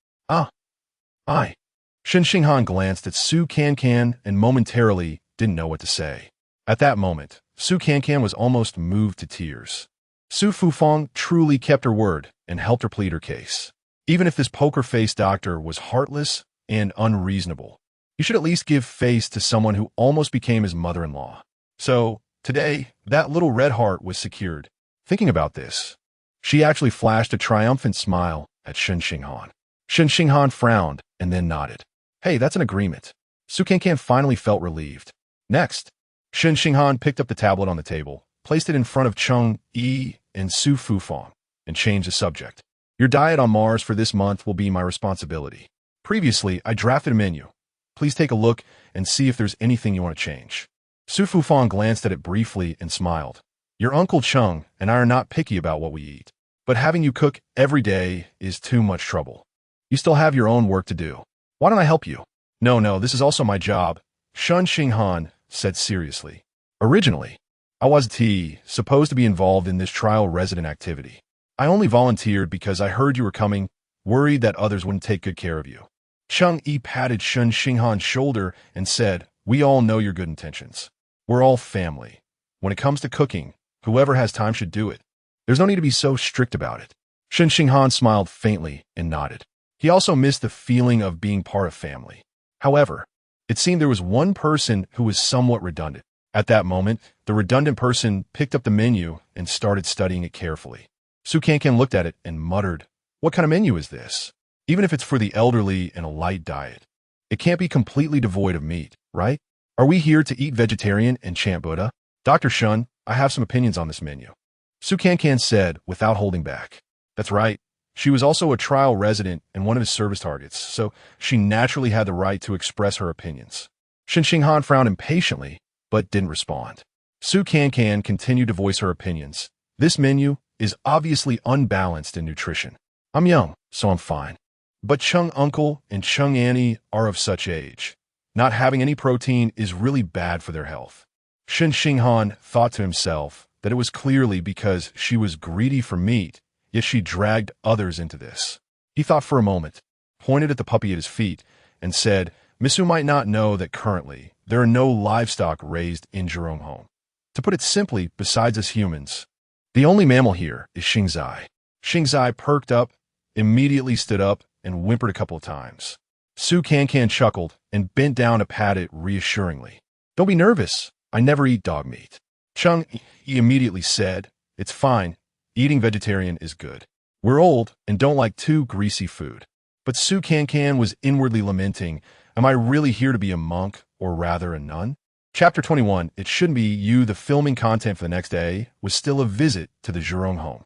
Shen Xinghan glanced at Su Cancan and momentarily didn't know what to say. At that moment, Su Cancan was almost moved to tears. Su Fufang truly kept her word and helped her plead her case. Even if this poker-faced doctor was heartless and unreasonable, he should at least give face to someone who almost became his mother-in-law. So, today, that little red heart was secured. Thinking about this, she actually flashed a triumphant smile at Shen Xinghan. Shen Xinghan frowned and then nodded. "Hey, that's an agreement." Su Cancan finally felt relieved. Next, Shen Xinghan picked up the tablet on the table, placed it in front of Cheng Yi and Su Fufang, and changed the subject. Your diet on Mars for this month will be my responsibility. Previously, I drafted a menu. Please take a look and see if there's anything you want to change. Su Fufang glanced at it briefly and smiled. Your Uncle Cheng and I are not picky about what we eat, but having you cook every day is too much trouble. You still have your own work to do. Why don't I help you? No, this is also my job, Shen Xinghan said seriously. Originally, I wasn't supposed to be involved in this trial resident activity. I only volunteered because I heard you were coming, worried that others wouldn't take good care of you. Cheng Yi patted Shen Xinghan's shoulder and said, we all know your good intentions. We're all family. When it comes to cooking, whoever has time should do it. There's no need to be so strict about it. Shen Xinghan smiled faintly and nodded. He also missed the feeling of being part of family. However, it seemed there was one person who was somewhat redundant. At that moment, the redundant person picked up the menu and started studying it carefully. Su Cancan looked at it and muttered, what kind of menu is this? Even if it's for the elderly and a light diet, it can't be completely devoid of meat, right? Are we here to eat vegetarian and chant Buddha? Dr. Shun, I have some opinions on this menu. Su Cancan said without holding back. That's right. She was also a trial resident and one of his service targets, so she naturally had the right to express her opinions. Shen Xinghan frowned impatiently, but didn't respond. Su Cancan continued to voice her opinions. This menu is obviously unbalanced in nutrition. I'm young, so I'm fine. But Cheng Uncle and Cheng Annie are of such age. Not having any protein is really bad for their health. Shen Xinghan thought to himself that it was clearly because she was greedy for meat, yet she dragged others into this. He thought for a moment, pointed at the puppy at his feet, and said, Misu might not know that currently there are no livestock raised in Jerome home. To put it simply, besides us humans, the only mammal here is Xingzai. Xingzai perked up, immediately stood up, and whimpered a couple of times. Su Cancan chuckled and bent down to pat it reassuringly. Don't be nervous. I never eat dog meat. Cheng Yi immediately said, it's fine. Eating vegetarian is good. We're old and don't like too greasy food. But Su Cancan was inwardly lamenting, am I really here to be a monk, or rather a nun? Chapter 21, It Shouldn't Be You. The filming content for the next day was still a visit to the Zhurong home.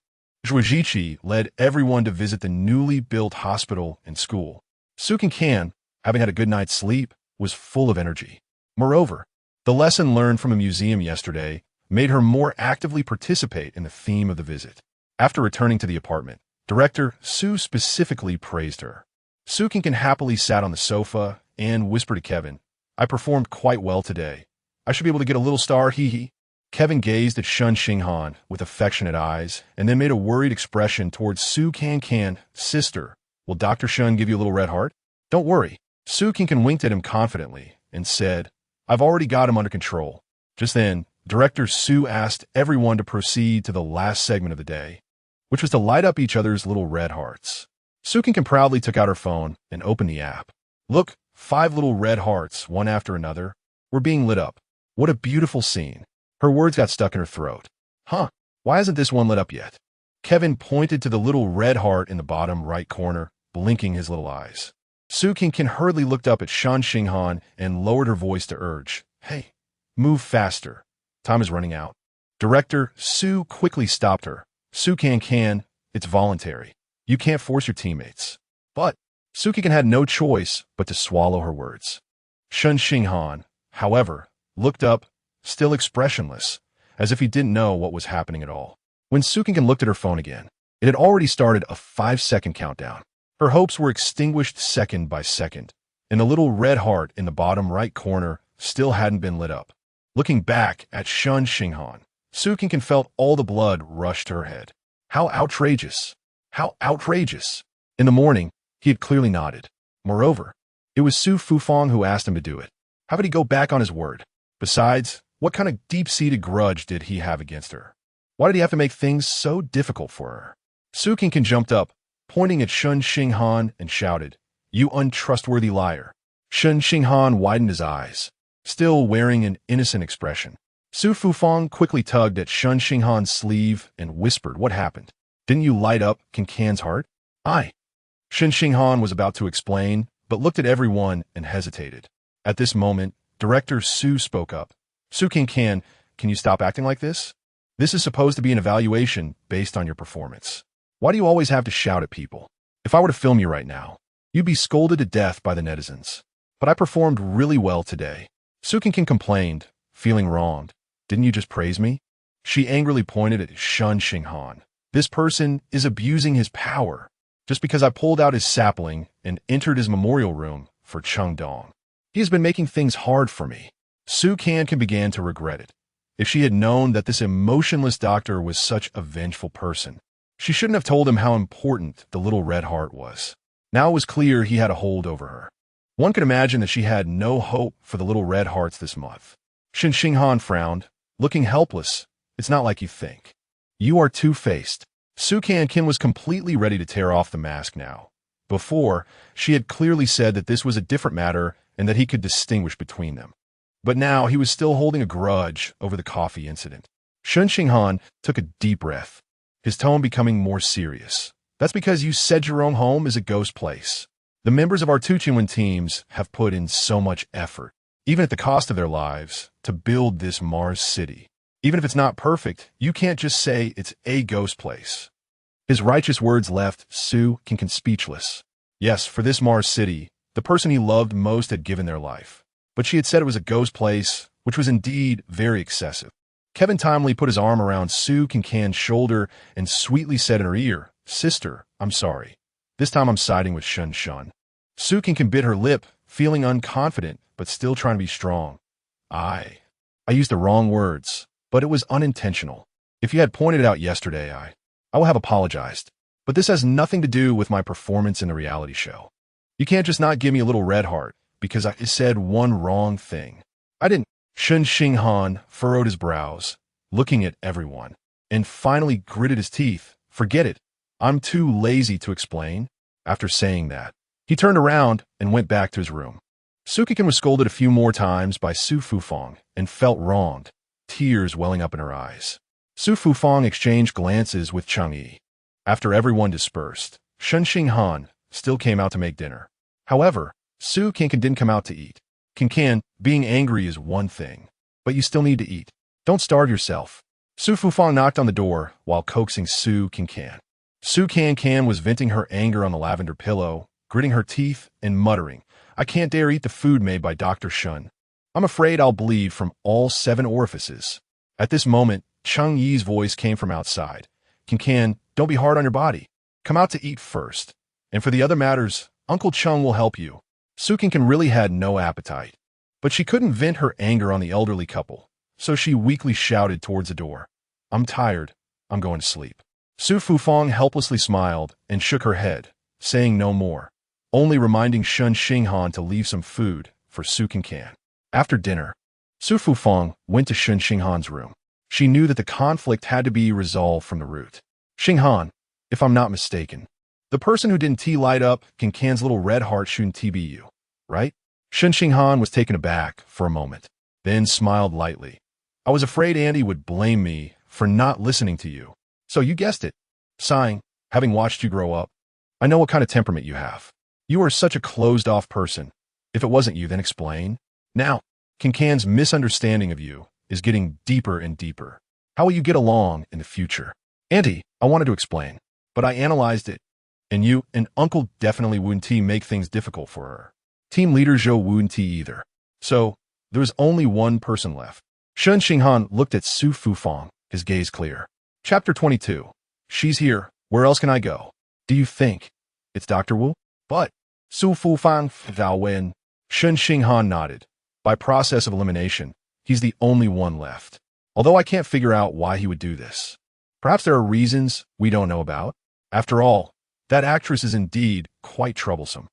Zhuojiqi led everyone to visit the newly built hospital and school. Su Cancan, having had a good night's sleep, was full of energy. Moreover, the lesson learned from a museum yesterday made her more actively participate in the theme of the visit. After returning to the apartment, Director Su specifically praised her. Su Cancan happily sat on the sofa and whispered to Kevin, I performed quite well today. I should be able to get a little star, hee. Kevin gazed at Shen Xinghan with affectionate eyes and then made a worried expression towards Su Cancan. Sister, will Dr. Shun give you a little red heart? Don't worry. Su Cancan winked at him confidently and said, I've already got him under control. Just then, Director Su asked everyone to proceed to the last segment of the day, which was to light up each other's little red hearts. Su Cancan proudly took out her phone and opened the app. Look, 5 little red hearts, one after another, were being lit up. What a beautiful scene. Her words got stuck in her throat. Huh, why hasn't this one lit up yet? Kevin pointed to the little red heart in the bottom right corner, blinking his little eyes. Su Cancan hurriedly looked up at Shen Xinghan and lowered her voice to urge, Hey, move faster. Time is running out. Director Su quickly stopped her. Su Cancan, it's voluntary. You can't force your teammates. But Su Cancan had no choice but to swallow her words. Shen Xinghan, however, looked up, still expressionless, as if he didn't know what was happening at all. When Su Cancan looked at her phone again, it had already started a 5-second countdown. Her hopes were extinguished second by second, and the little red heart in the bottom right corner still hadn't been lit up. Looking back at Shen Xinghan, Su Cancan felt all the blood rush to her head. How outrageous! How outrageous! In the morning, he had clearly nodded. Moreover, it was Su Fufang who asked him to do it. How could he go back on his word? Besides, what kind of deep-seated grudge did he have against her? Why did he have to make things so difficult for her? Su Cancan jumped up, pointing at Shen Xinghan, and shouted, You untrustworthy liar. Shen Xinghan widened his eyes, still wearing an innocent expression. Su Fufang quickly tugged at Shen Xinghan's sleeve and whispered, What happened? Didn't you light up Cancan's heart? I. Shen Xinghan was about to explain, but looked at everyone and hesitated. At this moment, Director Su spoke up. Cancan, can you stop acting like this? This is supposed to be an evaluation based on your performance. Why do you always have to shout at people? If I were to film you right now, you'd be scolded to death by the netizens. But I performed really well today. Cancan complained, feeling wronged. Didn't you just praise me? She angrily pointed at Shen Xinghan. This person is abusing his power. Just because I pulled out his sapling and entered his memorial room for Chengdong. He has been making things hard for me. Cancan began to regret it. If she had known that this emotionless doctor was such a vengeful person, she shouldn't have told him how important the little red heart was. Now it was clear he had a hold over her. One could imagine that she had no hope for the little red hearts this month. Shen Xinghan frowned, looking helpless. It's not like you think. You are two-faced. Cancan was completely ready to tear off the mask now. Before, she had clearly said that this was a different matter and that he could distinguish between them. But now he was still holding a grudge over the coffee incident. Shen Xinghan took a deep breath, his tone becoming more serious. That's because you said your own home is a ghost place. The members of our Tuchinwan teams have put in so much effort, even at the cost of their lives, to build this Mars city. Even if it's not perfect, you can't just say it's a ghost place. His righteous words left Cancan speechless. Yes, for this Mars city, the person he loved most had given their life. But she had said it was a ghost place, which was indeed very excessive. Kevin timely put his arm around Cancan's shoulder and sweetly said in her ear, "Sister, I'm sorry. This time I'm siding with Shen Xinghan." Cancan bit her lip, feeling unconfident, but still trying to be strong. I used the wrong words, but it was unintentional. If you had pointed it out yesterday, I will have apologized. But this has nothing to do with my performance in the reality show. You can't just not give me a little red heart because I said one wrong thing. I didn't. Shen Xinghan furrowed his brows, looking at everyone, and finally gritted his teeth. Forget it. I'm too lazy to explain. After saying that, he turned around and went back to his room. Cancan was scolded a few more times by Su Fufang and felt wronged, tears welling up in her eyes. Su Fufang exchanged glances with Chang'e. After everyone dispersed, Shen Xinghan still came out to make dinner. However, Cancan didn't come out to eat. Cancan, being angry is one thing, but you still need to eat. Don't starve yourself. Su Fufang knocked on the door while coaxing Cancan. Cancan was venting her anger on the lavender pillow, gritting her teeth and muttering, "I can't dare eat the food made by Dr. Shen. I'm afraid I'll bleed from all 7 orifices." At this moment, Chang'e's voice came from outside. "Cancan, don't be hard on your body. Come out to eat first. And for the other matters, Uncle Chung will help you." Cancan really had no appetite. But she couldn't vent her anger on the elderly couple, so she weakly shouted towards the door, "I'm tired. I'm going to sleep." Su Fufang helplessly smiled and shook her head, saying no more, only reminding Shen Xinghan to leave some food for Cancan. After dinner, Su Fufang went to Shen Xinghan's room. She knew that the conflict had to be resolved from the root. "Xinghan, if I'm not mistaken, the person who didn't light up Cancan's little red heart shouldn't be you, right?" Shen Xinghan was taken aback for a moment, then smiled lightly. "I was afraid Andy would blame me for not listening to you. So you guessed it." Sighing, having watched you grow up, "I know what kind of temperament you have. You are such a closed-off person. If it wasn't you, then explain." Now, Cancan's misunderstanding of you is getting deeper and deeper. How will you get along in the future? "Auntie, I wanted to explain, but I analyzed it. And you and Uncle definitely wouldn't make things difficult for her. Team leader Zhou wouldn't either. So, there was only one person left." Shen Xinghan looked at Su Fufang, his gaze clear. Chapter 22. She's here. Where else can I go? Do you think it's Dr. Wu? But Su Fufang Thou Wen. Shen Xinghan nodded. By process of elimination, he's the only one left. Although I can't figure out why he would do this. Perhaps there are reasons we don't know about. After all, that actress is indeed quite troublesome.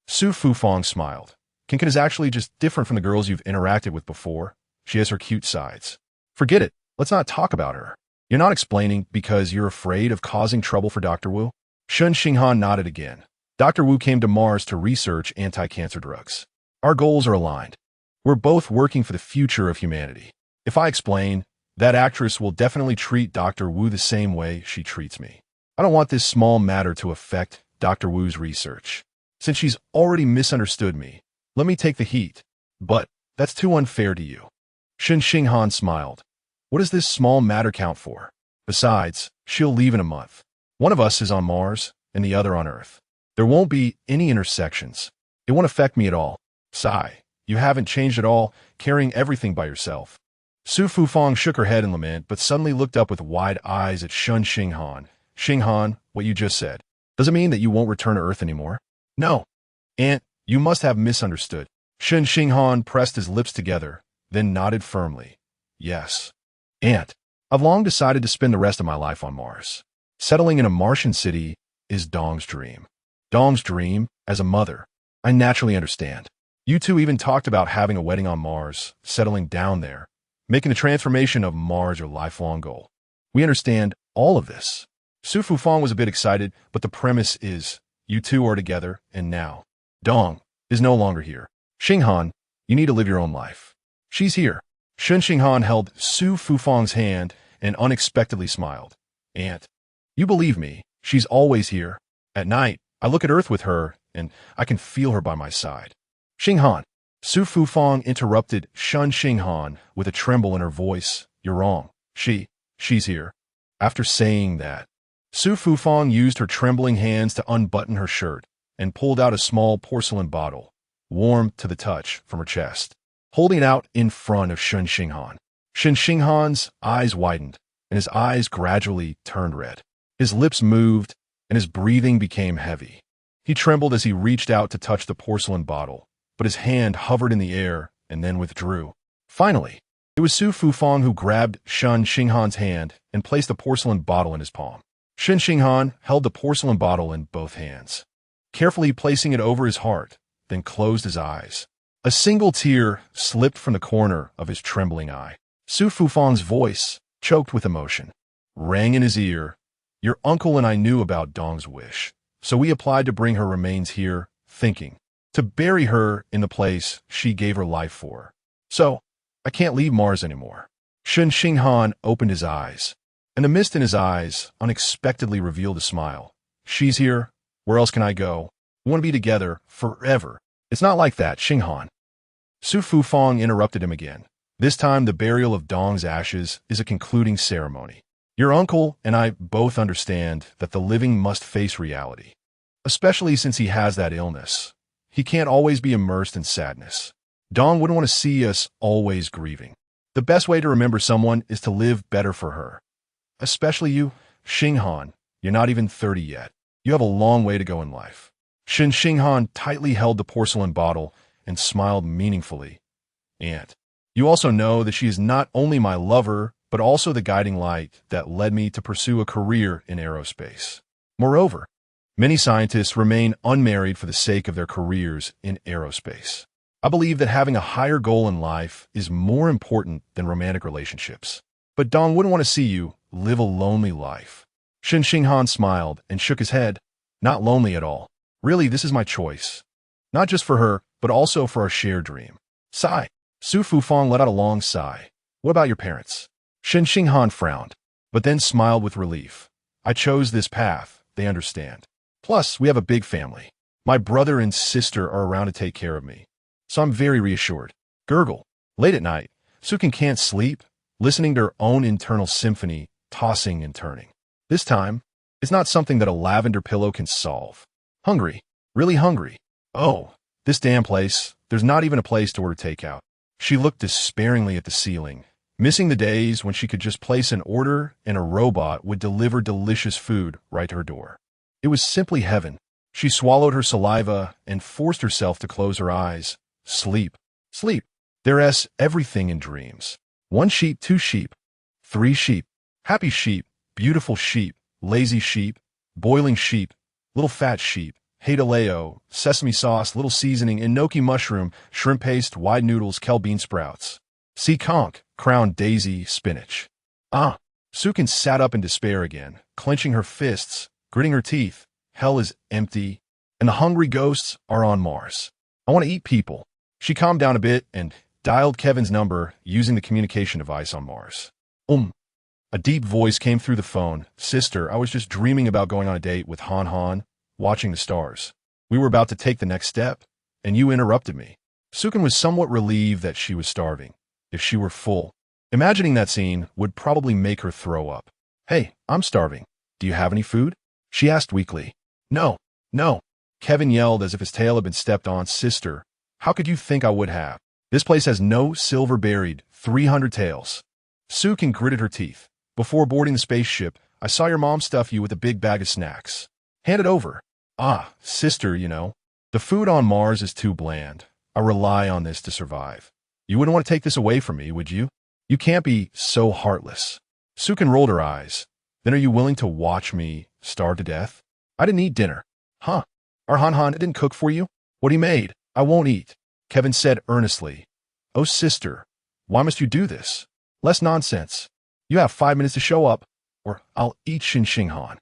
Su Fufang smiled. Cancan is actually just different from the girls you've interacted with before. She has her cute sides. Forget it. Let's not talk about her. You're not explaining because you're afraid of causing trouble for Dr. Wu? Shen Xinghan nodded again. Dr. Wu came to Mars to research anti-cancer drugs. Our goals are aligned. We're both working for the future of humanity. If I explain, that actress will definitely treat Dr. Wu the same way she treats me. I don't want this small matter to affect Dr. Wu's research. Since she's already misunderstood me, let me take the heat. But that's too unfair to you. Shen Xinghan smiled. What does this small matter count for? Besides, she'll leave in a month. One of us is on Mars, and the other on Earth. There won't be any intersections. It won't affect me at all. Sigh. You haven't changed at all, carrying everything by yourself. Su Fufang shook her head in lament, but suddenly looked up with wide eyes at Shen Xinghan. Xinghan, what you just said. Does it mean that you won't return to Earth anymore? No. Aunt, you must have misunderstood. Shen Xinghan pressed his lips together, then nodded firmly. Yes. Aunt, I've long decided to spend the rest of my life on Mars. Settling in a Martian city is Dong's dream. Dong's dream, as a mother, I naturally understand. You two even talked about having a wedding on Mars, settling down there, making the transformation of Mars your lifelong goal. We understand all of this. Su Fufang was a bit excited, but the premise is, you two are together, and now, Dong is no longer here. Xinghan, you need to live your own life. She's here. Shen Xinghan held Su Fufang's hand and unexpectedly smiled. Aunt, you believe me, she's always here. At night, I look at Earth with her, and I can feel her by my side. Xinghan, Su Fufang interrupted Shen Xinghan with a tremble in her voice. You're wrong. She's here. After saying that, Su Fufang used her trembling hands to unbutton her shirt and pulled out a small porcelain bottle, warm to the touch, from her chest, holding it out in front of Shen Xinghan. Shen Xinghan's eyes widened, and his eyes gradually turned red. His lips moved, and his breathing became heavy. He trembled as he reached out to touch the porcelain bottle, but his hand hovered in the air and then withdrew. Finally, it was Su Fufang who grabbed Shen Xinghan's hand and placed the porcelain bottle in his palm. Shen Xinghan held the porcelain bottle in both hands, carefully placing it over his heart, then closed his eyes. A single tear slipped from the corner of his trembling eye. Su Fufang's voice, choked with emotion, rang in his ear. Your uncle and I knew about Dong's wish, so we applied to bring her remains here, thinking to bury her in the place she gave her life for. So, I can't leave Mars anymore. Shen Xinghan opened his eyes, and the mist in his eyes unexpectedly revealed a smile. She's here. Where else can I go? We want to be together forever. It's not like that, Xinghan. Su Fufang interrupted him again. This time, the burial of Dong's ashes is a concluding ceremony. Your uncle and I both understand that the living must face reality, especially since he has that illness. He can't always be immersed in sadness. Dong wouldn't want to see us always grieving. The best way to remember someone is to live better for her. Especially you, Xinghan. You're not even 30 yet. You have a long way to go in life. Shen Xinghan tightly held the porcelain bottle and smiled meaningfully. Aunt, you also know that she is not only my lover, but also the guiding light that led me to pursue a career in aerospace. Moreover, many scientists remain unmarried for the sake of their careers in aerospace. I believe that having a higher goal in life is more important than romantic relationships. But Dong wouldn't want to see you live a lonely life. Shen Xinghan smiled and shook his head. Not lonely at all. Really, this is my choice. Not just for her, but also for our shared dream. Sigh. Su Fufang let out a long sigh. What about your parents? Shen Xinghan frowned, but then smiled with relief. I chose this path, they understand. Plus, we have a big family. My brother and sister are around to take care of me. So I'm very reassured. Gurgle. Late at night, Sukin can't sleep, listening to her own internal symphony, tossing and turning. This time, it's not something that a lavender pillow can solve. Hungry. Really hungry. Oh, this damn place. There's not even a place to order takeout. She looked despairingly at the ceiling, missing the days when she could just place an order and a robot would deliver delicious food right to her door. It was simply heaven. She swallowed her saliva and forced herself to close her eyes. Sleep. Sleep. There's everything in dreams. 1 sheep, 2 sheep, 3 sheep, happy sheep, beautiful sheep, lazy sheep, boiling sheep, little fat sheep, haidaleo, sesame sauce, little seasoning, enoki mushroom, shrimp paste, wide noodles, kel bean sprouts. See conch, crown daisy, spinach. Ah! Sukin sat up in despair again, clenching her fists, gritting her teeth. Hell is empty, and the hungry ghosts are on Mars. I want to eat people. She calmed down a bit and dialed Kevin's number using the communication device on Mars. A deep voice came through the phone. Sister, I was just dreaming about going on a date with Han Han, watching the stars. We were about to take the next step, and you interrupted me. Sukin was somewhat relieved that she was starving. if she were full. Imagining that scene would probably make her throw up. Hey, I'm starving. Do you have any food? She asked weakly. No, no. Kevin yelled as if his tail had been stepped on. Sister, how could you think I would have? This place has no silver buried 300 tails. Sukan gritted her teeth. Before boarding the spaceship, I saw your mom stuff you with a big bag of snacks. Hand it over. Ah, sister, you know. The food on Mars is too bland. I rely on this to survive. You wouldn't want to take this away from me, would you? You can't be so heartless. Sukan rolled her eyes. Then are you willing to watch me starve to death? I didn't eat dinner. Huh? Our Han didn't cook for you? What he made? I won't eat. Kevin said earnestly. Oh, sister, why must you do this? Less nonsense. You have 5 minutes to show up, or I'll eat Shen Xinghan.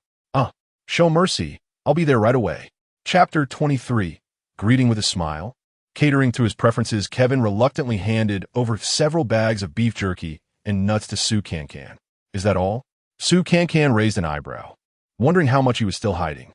Show mercy. I'll be there right away. Chapter 23. Greeting with a smile. Catering to his preferences, Kevin reluctantly handed over several bags of beef jerky and nuts to Cancan. Is that all? Cancan raised an eyebrow, wondering how much he was still hiding.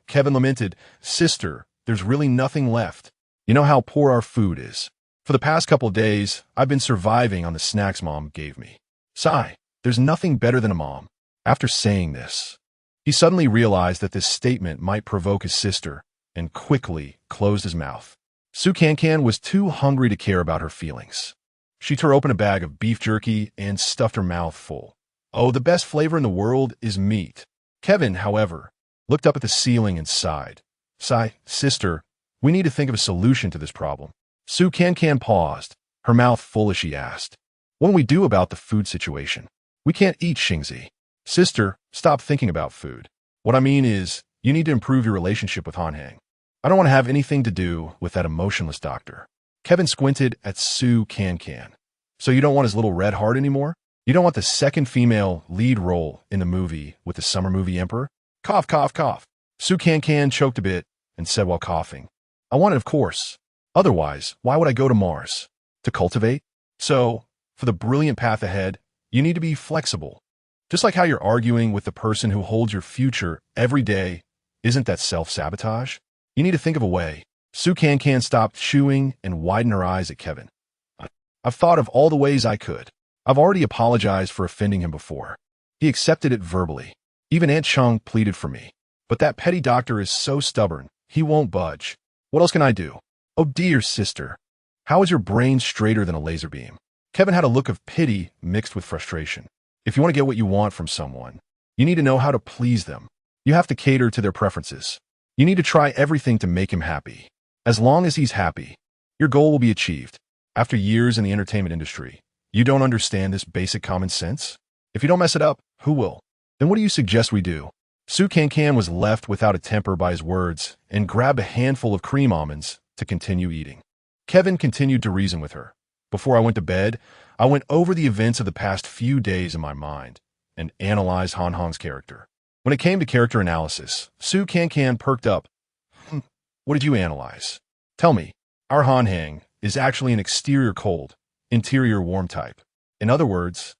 Kevin lamented. Sister, there's really nothing left. You know how poor our food is. For the past couple of days, I've been surviving on the snacks Mom gave me. Sigh, there's nothing better than a mom. After saying this, he suddenly realized that this statement might provoke his sister and quickly closed his mouth. Cancan was too hungry to care about her feelings. She tore open a bag of beef jerky and stuffed her mouth full. Oh, the best flavor in the world is meat. Kevin, however, looked up at the ceiling and sighed. Sister, we need to think of a solution to this problem. Cancan paused, her mouth full as she asked. What do we do about the food situation? We can't eat Xingzi. Sister, stop thinking about food. What I mean is, you need to improve your relationship with Han. I don't want to have anything to do with that emotionless doctor. Kevin squinted at Cancan. So you don't want his little red heart anymore? You don't want the second female lead role in the movie with the summer movie emperor? Cough, cough, cough. Cancan choked a bit and said while coughing. I want it, of course. Otherwise, why would I go to Mars? To cultivate? So, for the brilliant path ahead, you need to be flexible. Just like how you're arguing with the person who holds your future every day, isn't that self-sabotage? You need to think of a way. Cancan stopped chewing and widened her eyes at Kevin. I've thought of all the ways I could. I've already apologized for offending him before. He accepted it verbally. Even Aunt Chung pleaded for me. But that petty doctor is so stubborn, he won't budge. What else can I do? Oh dear sister, how is your brain straighter than a laser beam? Kevin had a look of pity mixed with frustration. If you want to get what you want from someone, you need to know how to please them. You have to cater to their preferences. You need to try everything to make him happy. As long as he's happy, your goal will be achieved. After years in the entertainment industry, you don't understand this basic common sense? If you don't mess it up, who will? Then what do you suggest we do? Cancan was left without a temper by his words and grabbed a handful of cream almonds to continue eating. Kevin continued to reason with her. Before I went to bed, I went over the events of the past few days in my mind and analyzed Han's character. When it came to character analysis, Cancan perked up. What did you analyze? Tell me. Our Han is actually an exterior cold, interior warm type. In other words,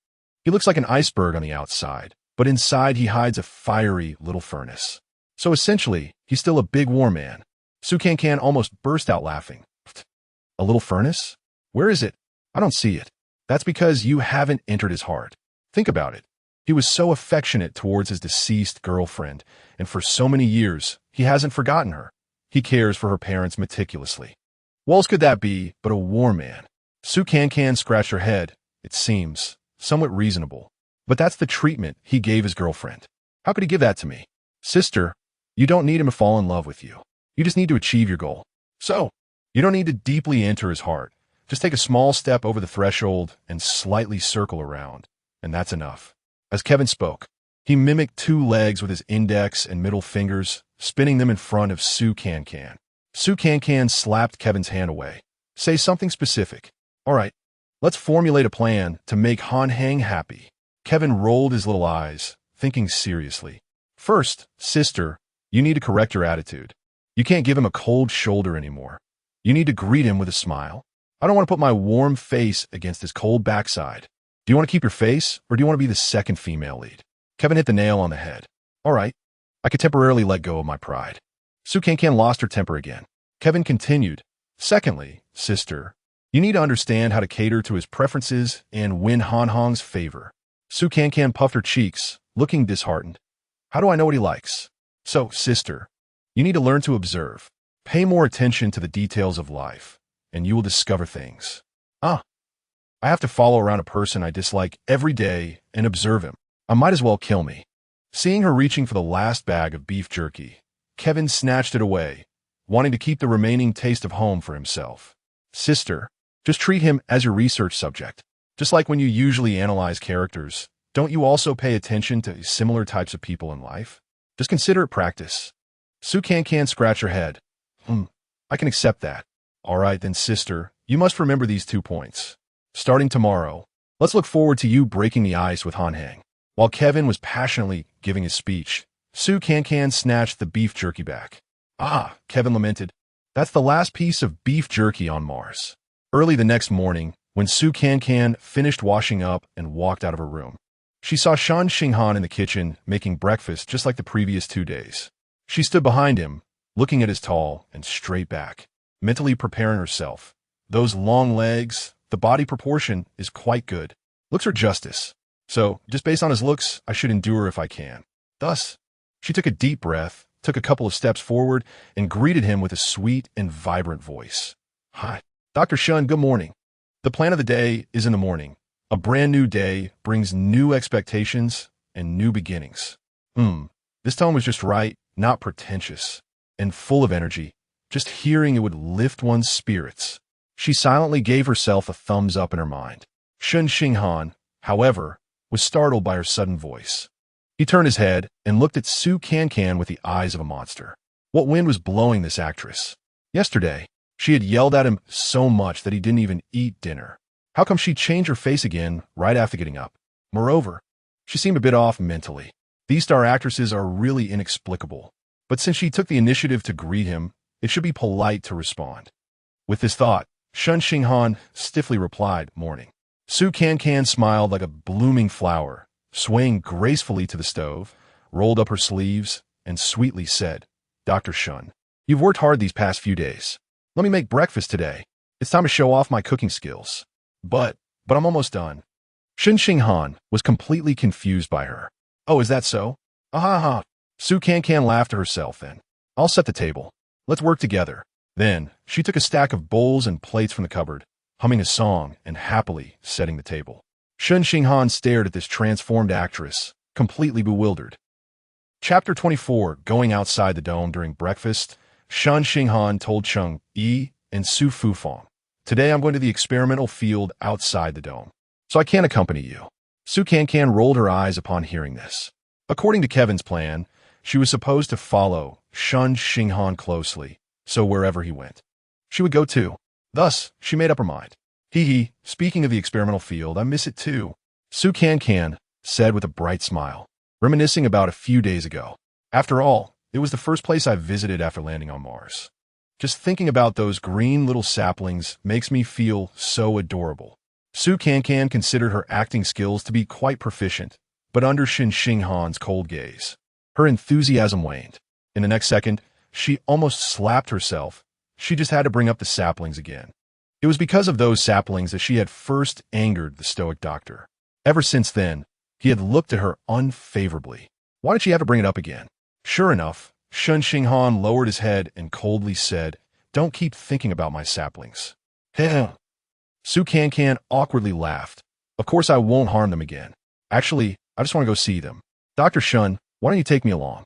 he looks like an iceberg on the outside, but inside he hides a fiery little furnace. So essentially, he's still a big warm man. Cancan almost burst out laughing. A little furnace? Where is it? I don't see it. That's because you haven't entered his heart. Think about it. He was so affectionate towards his deceased girlfriend, and for so many years, he hasn't forgotten her. He cares for her parents meticulously. What else could that be but a war man? Cancan scratched her head. It seems somewhat reasonable. But that's the treatment he gave his girlfriend. How could he give that to me? Sister, you don't need him to fall in love with you. You just need to achieve your goal. So, you don't need to deeply enter his heart. Just take a small step over the threshold and slightly circle around, and that's enough. As Kevin spoke, he mimicked 2 legs with his index and middle fingers, spinning them in front of Cancan. Cancan slapped Kevin's hand away. Say something specific. All right, let's formulate a plan to make Han happy. Kevin rolled his little eyes, thinking seriously. First, sister, you need to correct your attitude. You can't give him a cold shoulder anymore. You need to greet him with a smile. I don't want to put my warm face against his cold backside. Do you want to keep your face, or do you want to be the second female lead? Kevin hit the nail on the head. All right, I could temporarily let go of my pride. Cancan lost her temper again. Kevin continued. Secondly, sister, You need to understand how to cater to his preferences and win Han Hong's favor. Su Cancan puffed her cheeks, looking disheartened. How do I know what he likes? So, sister, you need to learn to observe. Pay more attention to the details of life, and you will discover things. I have to follow around a person I dislike every day and observe him. I might as well kill me. Seeing her reaching for the last bag of beef jerky, Kevin snatched it away, wanting to keep the remaining taste of home for himself. Sister, just treat him as your research subject. Just like when you usually analyze characters, don't you also pay attention to similar types of people in life? Just consider it practice. Su Cancan scratched her head. I can accept that. All right then, sister, you must remember these 2 points. Starting tomorrow, let's look forward to you breaking the ice with Han Hang. While Kevin was passionately giving his speech, Su Cancan snatched the beef jerky back. Kevin lamented. That's the last piece of beef jerky on Mars. Early the next morning, when Su Cancan finished washing up and walked out of her room, she saw Shen Xinghan in the kitchen making breakfast just like the previous 2 days. She stood behind him, looking at his tall and straight back, mentally preparing herself. Those long legs, the body proportion is quite good. Looks are justice. So, just based on his looks, I should endure if I can. Thus, she took a deep breath, took a couple of steps forward, and greeted him with a sweet and vibrant voice. Hi, Dr. Shen, good morning. The plan of the day is in the morning. A brand new day brings new expectations and new beginnings. This tone was just right, not pretentious, and full of energy. Just hearing it would lift one's spirits. She silently gave herself a thumbs up in her mind. Shen Xinghan, however, was startled by her sudden voice. He turned his head and looked at Su Cancan with the eyes of a monster. What wind was blowing this actress? Yesterday, she had yelled at him so much that he didn't even eat dinner. How come she changed her face again right after getting up? Moreover, she seemed a bit off mentally. These star actresses are really inexplicable. But since she took the initiative to greet him, it should be polite to respond. With this thought, Shen Xinghan stiffly replied, "Morning." Su Cancan smiled like a blooming flower, swaying gracefully to the stove, rolled up her sleeves, and sweetly said, "Dr. Shen, you've worked hard these past few days. Let me make breakfast today. It's time to show off my cooking skills. But I'm almost done." Shen Xinghan was completely confused by her. "Oh, is that so? Su Cancan laughed to herself then. "I'll set the table. Let's work together." Then, she took a stack of bowls and plates from the cupboard, humming a song and happily setting the table. Shen Xinghan stared at this transformed actress, completely bewildered. Chapter 24, Going outside the dome during breakfast, Shen Xinghan told Cheng Yi and Su Fufang, "Today I'm going to the experimental field outside the dome, so I can't accompany you." Su Cancan rolled her eyes upon hearing this. According to Kevin's plan, she was supposed to follow Shen Xinghan closely, so wherever he went, she would go too. Thus, she made up her mind. Speaking of the experimental field, I miss it too," Su Cancan said with a bright smile, reminiscing about a few days ago. "After all, it was the first place I visited after landing on Mars. Just thinking about those green little saplings makes me feel so adorable." Su Cancan considered her acting skills to be quite proficient, but under Shen Xinghan's cold gaze, her enthusiasm waned. In the next second, she almost slapped herself. She just had to bring up the saplings again. It was because of those saplings that she had first angered the stoic doctor. Ever since then, he had looked at her unfavorably. Why did she have to bring it up again? Sure enough, Shen Xinghan lowered his head and coldly said, "Don't keep thinking about my saplings." Su Cancan awkwardly laughed. "Of course I won't harm them again. Actually, I just want to go see them. Dr. Shen, why don't you take me along?"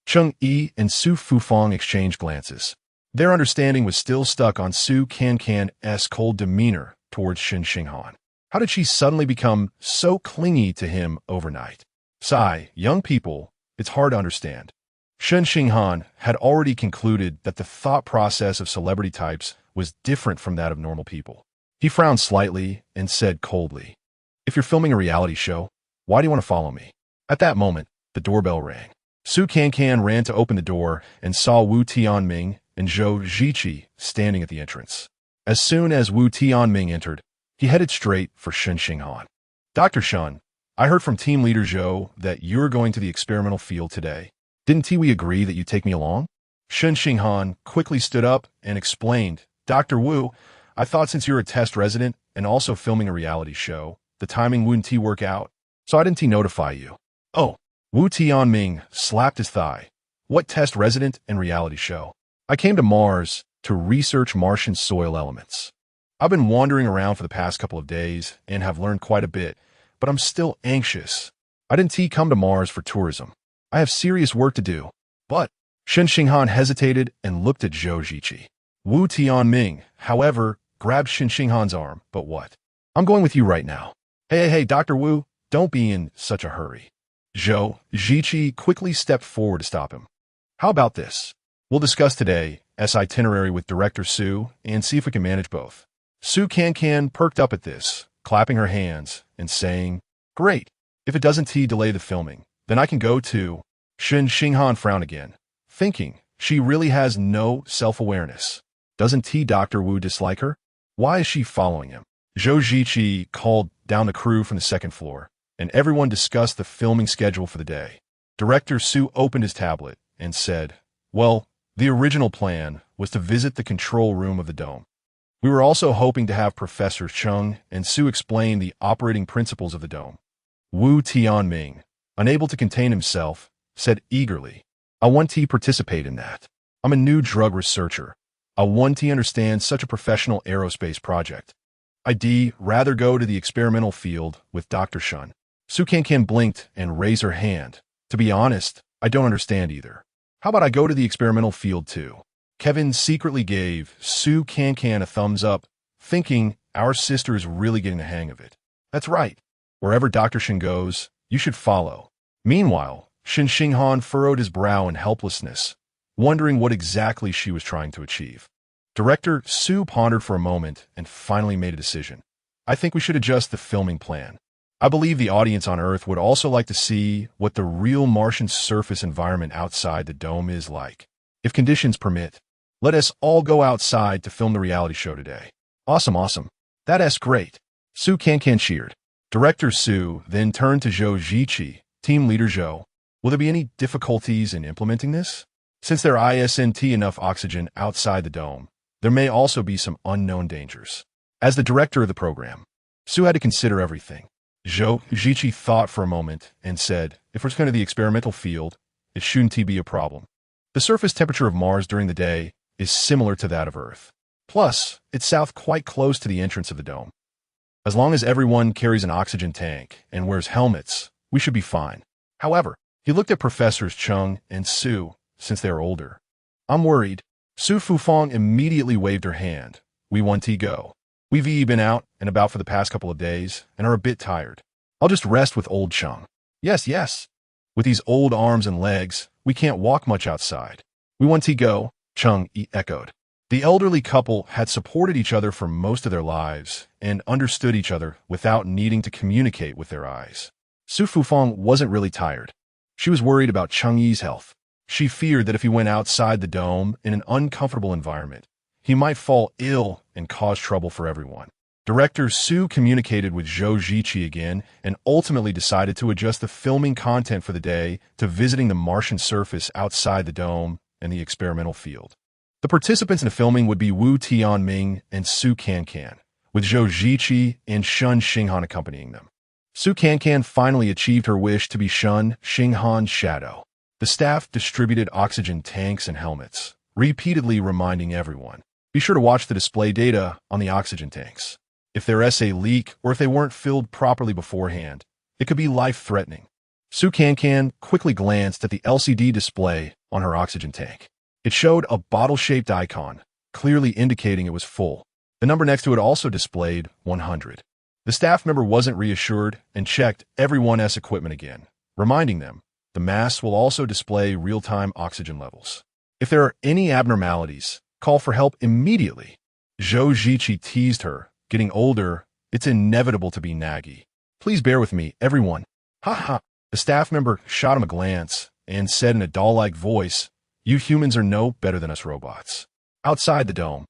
Cheng Yi and Su Fufang exchanged glances. Their understanding was still stuck on Su Cancan's cold demeanor towards Shen Xinghan. How did she suddenly become so clingy to him overnight? Sigh, young people, it's hard to understand. Shen Xinghan had already concluded that the thought process of celebrity types was different from that of normal people. He frowned slightly and said coldly, "If you're filming a reality show, why do you want to follow me?" At that moment, the doorbell rang. Su Cancan ran to open the door and saw Wu Tianming and Zhou Ziqi standing at the entrance. As soon as Wu Tianming entered, he headed straight for Shen Xinghan. "Dr. Shen, I heard from team leader Zhou that you're going to the experimental field today. Didn't we agree that you take me along?" Shen Xinghan quickly stood up and explained, "Dr. Wu, I thought since you're a test resident and also filming a reality show, the timing wouldn't work out, so I didn't notify you. Oh, Wu Tianming slapped his thigh. What test resident and reality show? I came to Mars to research Martian soil elements. I've been wandering around for the past couple of days and have learned quite a bit, but I'm still anxious. I didn't come to Mars for tourism. I have serious work to do. But Shen Xinghan hesitated and looked at Zhou Ziqi. Wu Tianming, however, grabbed Shen Xinghan's arm. But what? I'm going with you right now. Hey, Dr. Wu, don't be in such a hurry. Zhou Ziqi quickly stepped forward to stop him. How about this? We'll discuss today's itinerary with Director Su and see if we can manage both. Su Cancan perked up at this, clapping her hands and saying, Great. If it doesn't delay the filming, then I can go too. Shen Xinghan frowned again, thinking she really has no self-awareness. Doesn't Dr. Wu dislike her? Why is she following him? Zhou Ziqi called down the crew from the second floor, and everyone discussed the filming schedule for the day. Director Su opened his tablet and said, Well, the original plan was to visit the control room of the dome. We were also hoping to have Professors Chung and Su explain the operating principles of the dome. Wu Tianming, unable to contain himself, said eagerly, I want to participate in that. I'm a new drug researcher. I want to understand such a professional aerospace project. I'd rather go to the experimental field with Dr. Shun. Su Cancan blinked and raised her hand. To be honest, I don't understand either. How about I go to the experimental field too? Kevin secretly gave Su Cancan a thumbs up, thinking our sister is really getting the hang of it. That's right. Wherever Dr. Shen goes, you should follow. Meanwhile, Shen Xinghan furrowed his brow in helplessness, wondering what exactly she was trying to achieve. Director Su pondered for a moment and finally made a decision. I think we should adjust the filming plan. I believe the audience on Earth would also like to see what the real Martian surface environment outside the dome is like. If conditions permit, let us all go outside to film the reality show today. Awesome. That's great. Su Cancan cheered. Director Su then turned to Zhou Ziqi, team leader Zhou. Will there be any difficulties in implementing this? Since there isn't enough oxygen outside the dome, there may also be some unknown dangers. As the director of the program, Su had to consider everything. Zhou Ziqi thought for a moment and said, if we're going to the experimental field, it shouldn't be a problem. The surface temperature of Mars during the day is similar to that of Earth. Plus, it's south quite close to the entrance of the dome. As long as everyone carries an oxygen tank and wears helmets, we should be fine. However, he looked at Professors Chung and Su, since they are older. I'm worried. Su Fufang immediately waved her hand. We want to go. We've been out and about for the past couple of days and are a bit tired. I'll just rest with old Chung. Yes. With these old arms and legs, we can't walk much outside. We want to go, Chung echoed. The elderly couple had supported each other for most of their lives and understood each other without needing to communicate with their eyes. Su Fufang wasn't really tired. She was worried about Chung Yi's health. She feared that if he went outside the dome in an uncomfortable environment, he might fall ill and cause trouble for everyone. Director Su communicated with Zhou Ziqi again and ultimately decided to adjust the filming content for the day to visiting the Martian surface outside the dome and the experimental field. The participants in the filming would be Wu Tianming and Su Cancan, with Zhou Ziqi and Shen Xinghan accompanying them. Su Cancan finally achieved her wish to be Shen Xinghan's shadow. The staff distributed oxygen tanks and helmets, repeatedly reminding everyone, be sure to watch the display data on the oxygen tanks. If there's a leak or if they weren't filled properly beforehand, it could be life-threatening. Su Cancan quickly glanced at the LCD display on her oxygen tank. It showed a bottle-shaped icon, clearly indicating it was full. The number next to it also displayed 100. The staff member wasn't reassured and checked everyone's equipment again, reminding them the masks will also display real-time oxygen levels. If there are any abnormalities, call for help immediately. Zhou Ziqi teased her. Getting older, it's inevitable to be naggy. Please bear with me, everyone. Ha. The staff member shot him a glance and said in a doll-like voice, you humans are no better than us robots. Outside the dome,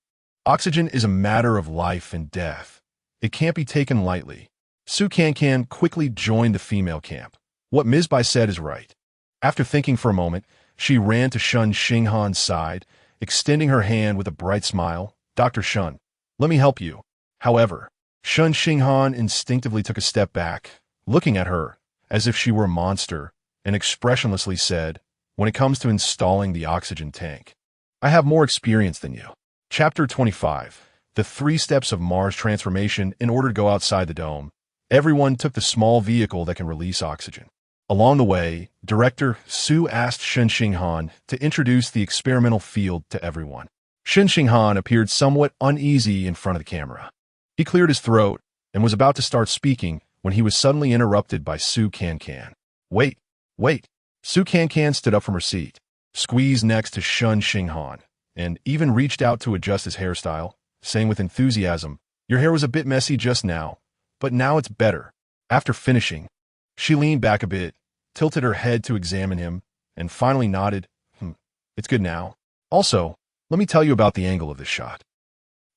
oxygen is a matter of life and death. It can't be taken lightly. Su Cancan quickly joined the female camp. What Ms. Bai said is right. After thinking for a moment, she ran to Shen Xinghan's side, extending her hand with a bright smile. Dr. Shun, Let me help you. However, Shen Xinghan instinctively took a step back, looking at her as if she were a monster, and expressionlessly said, when it comes to installing the oxygen tank, I have more experience than you. Chapter 25. The 3 steps of Mars transformation in order to go outside the dome. Everyone took the small vehicle that can release oxygen. Along the way, Director Su asked Shen Xinghan to introduce the experimental field to everyone. Shen Xinghan appeared somewhat uneasy in front of the camera. He cleared his throat and was about to start speaking when he was suddenly interrupted by Su Cancan. Wait. Su Cancan stood up from her seat, squeezed next to Shen Xinghan, and even reached out to adjust his hairstyle, saying with enthusiasm, your hair was a bit messy just now, but now it's better. After finishing, she leaned back a bit, tilted her head to examine him, and finally nodded, it's good now. Also, let me tell you about the angle of this shot.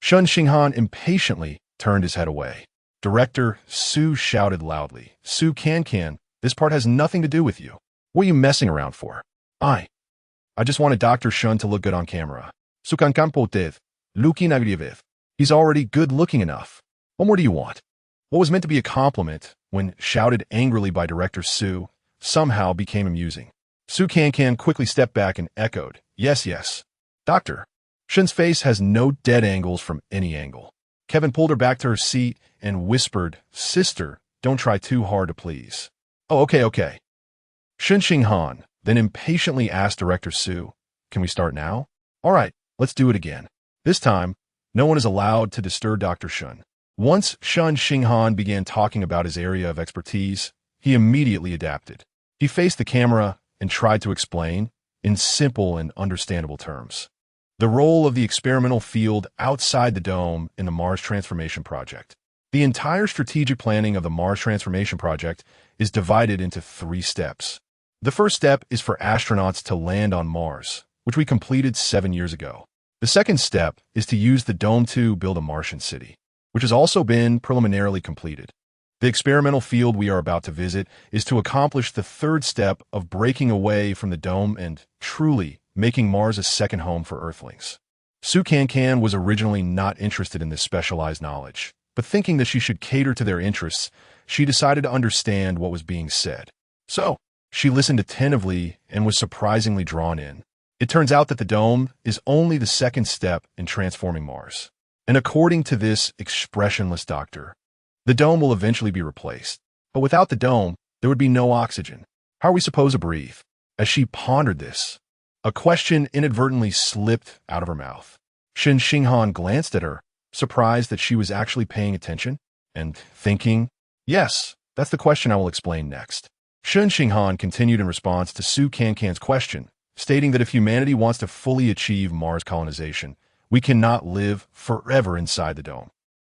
Shen Xinghan impatiently turned his head away. Director Su shouted loudly, Su Cancan, this part has nothing to do with you. What are you messing around for? I just wanted Dr. Shen to look good on camera. Su Cancan potev, Luki Nagrievev. He's already good-looking enough. What more do you want? What was meant to be a compliment, when shouted angrily by Director Su, somehow became amusing. Su Cancan quickly stepped back and echoed, yes. Doctor. Shen's face has no dead angles from any angle. Kevin pulled her back to her seat and whispered, sister, don't try too hard to please. Oh, okay. Shen Xinghan then impatiently asked Director Su, can we start now? All right, let's do it again. This time, no one is allowed to disturb Dr. Shen. Once Shen Xinghan began talking about his area of expertise, he immediately adapted. He faced the camera and tried to explain, in simple and understandable terms, the role of the experimental field outside the dome in the Mars Transformation Project. The entire strategic planning of the Mars Transformation Project is divided into 3 steps. The first step is for astronauts to land on Mars, which we completed 7 years ago. The second step is to use the dome to build a Martian city, which has also been preliminarily completed. The experimental field we are about to visit is to accomplish the third step of breaking away from the dome and truly making Mars a second home for Earthlings. Su Cancan was originally not interested in this specialized knowledge, but thinking that she should cater to their interests, she decided to understand what was being said. So, she listened attentively and was surprisingly drawn in. It turns out that the dome is only the second step in transforming Mars. And according to this expressionless doctor, the dome will eventually be replaced. But without the dome, there would be no oxygen. How are we supposed to breathe? As she pondered this, a question inadvertently slipped out of her mouth. Shen Xinghan glanced at her, surprised that she was actually paying attention, and thinking, yes, that's the question I will explain next. Shen Xinghan continued in response to Su Cancan's question, stating that if humanity wants to fully achieve Mars colonization, we cannot live forever inside the dome,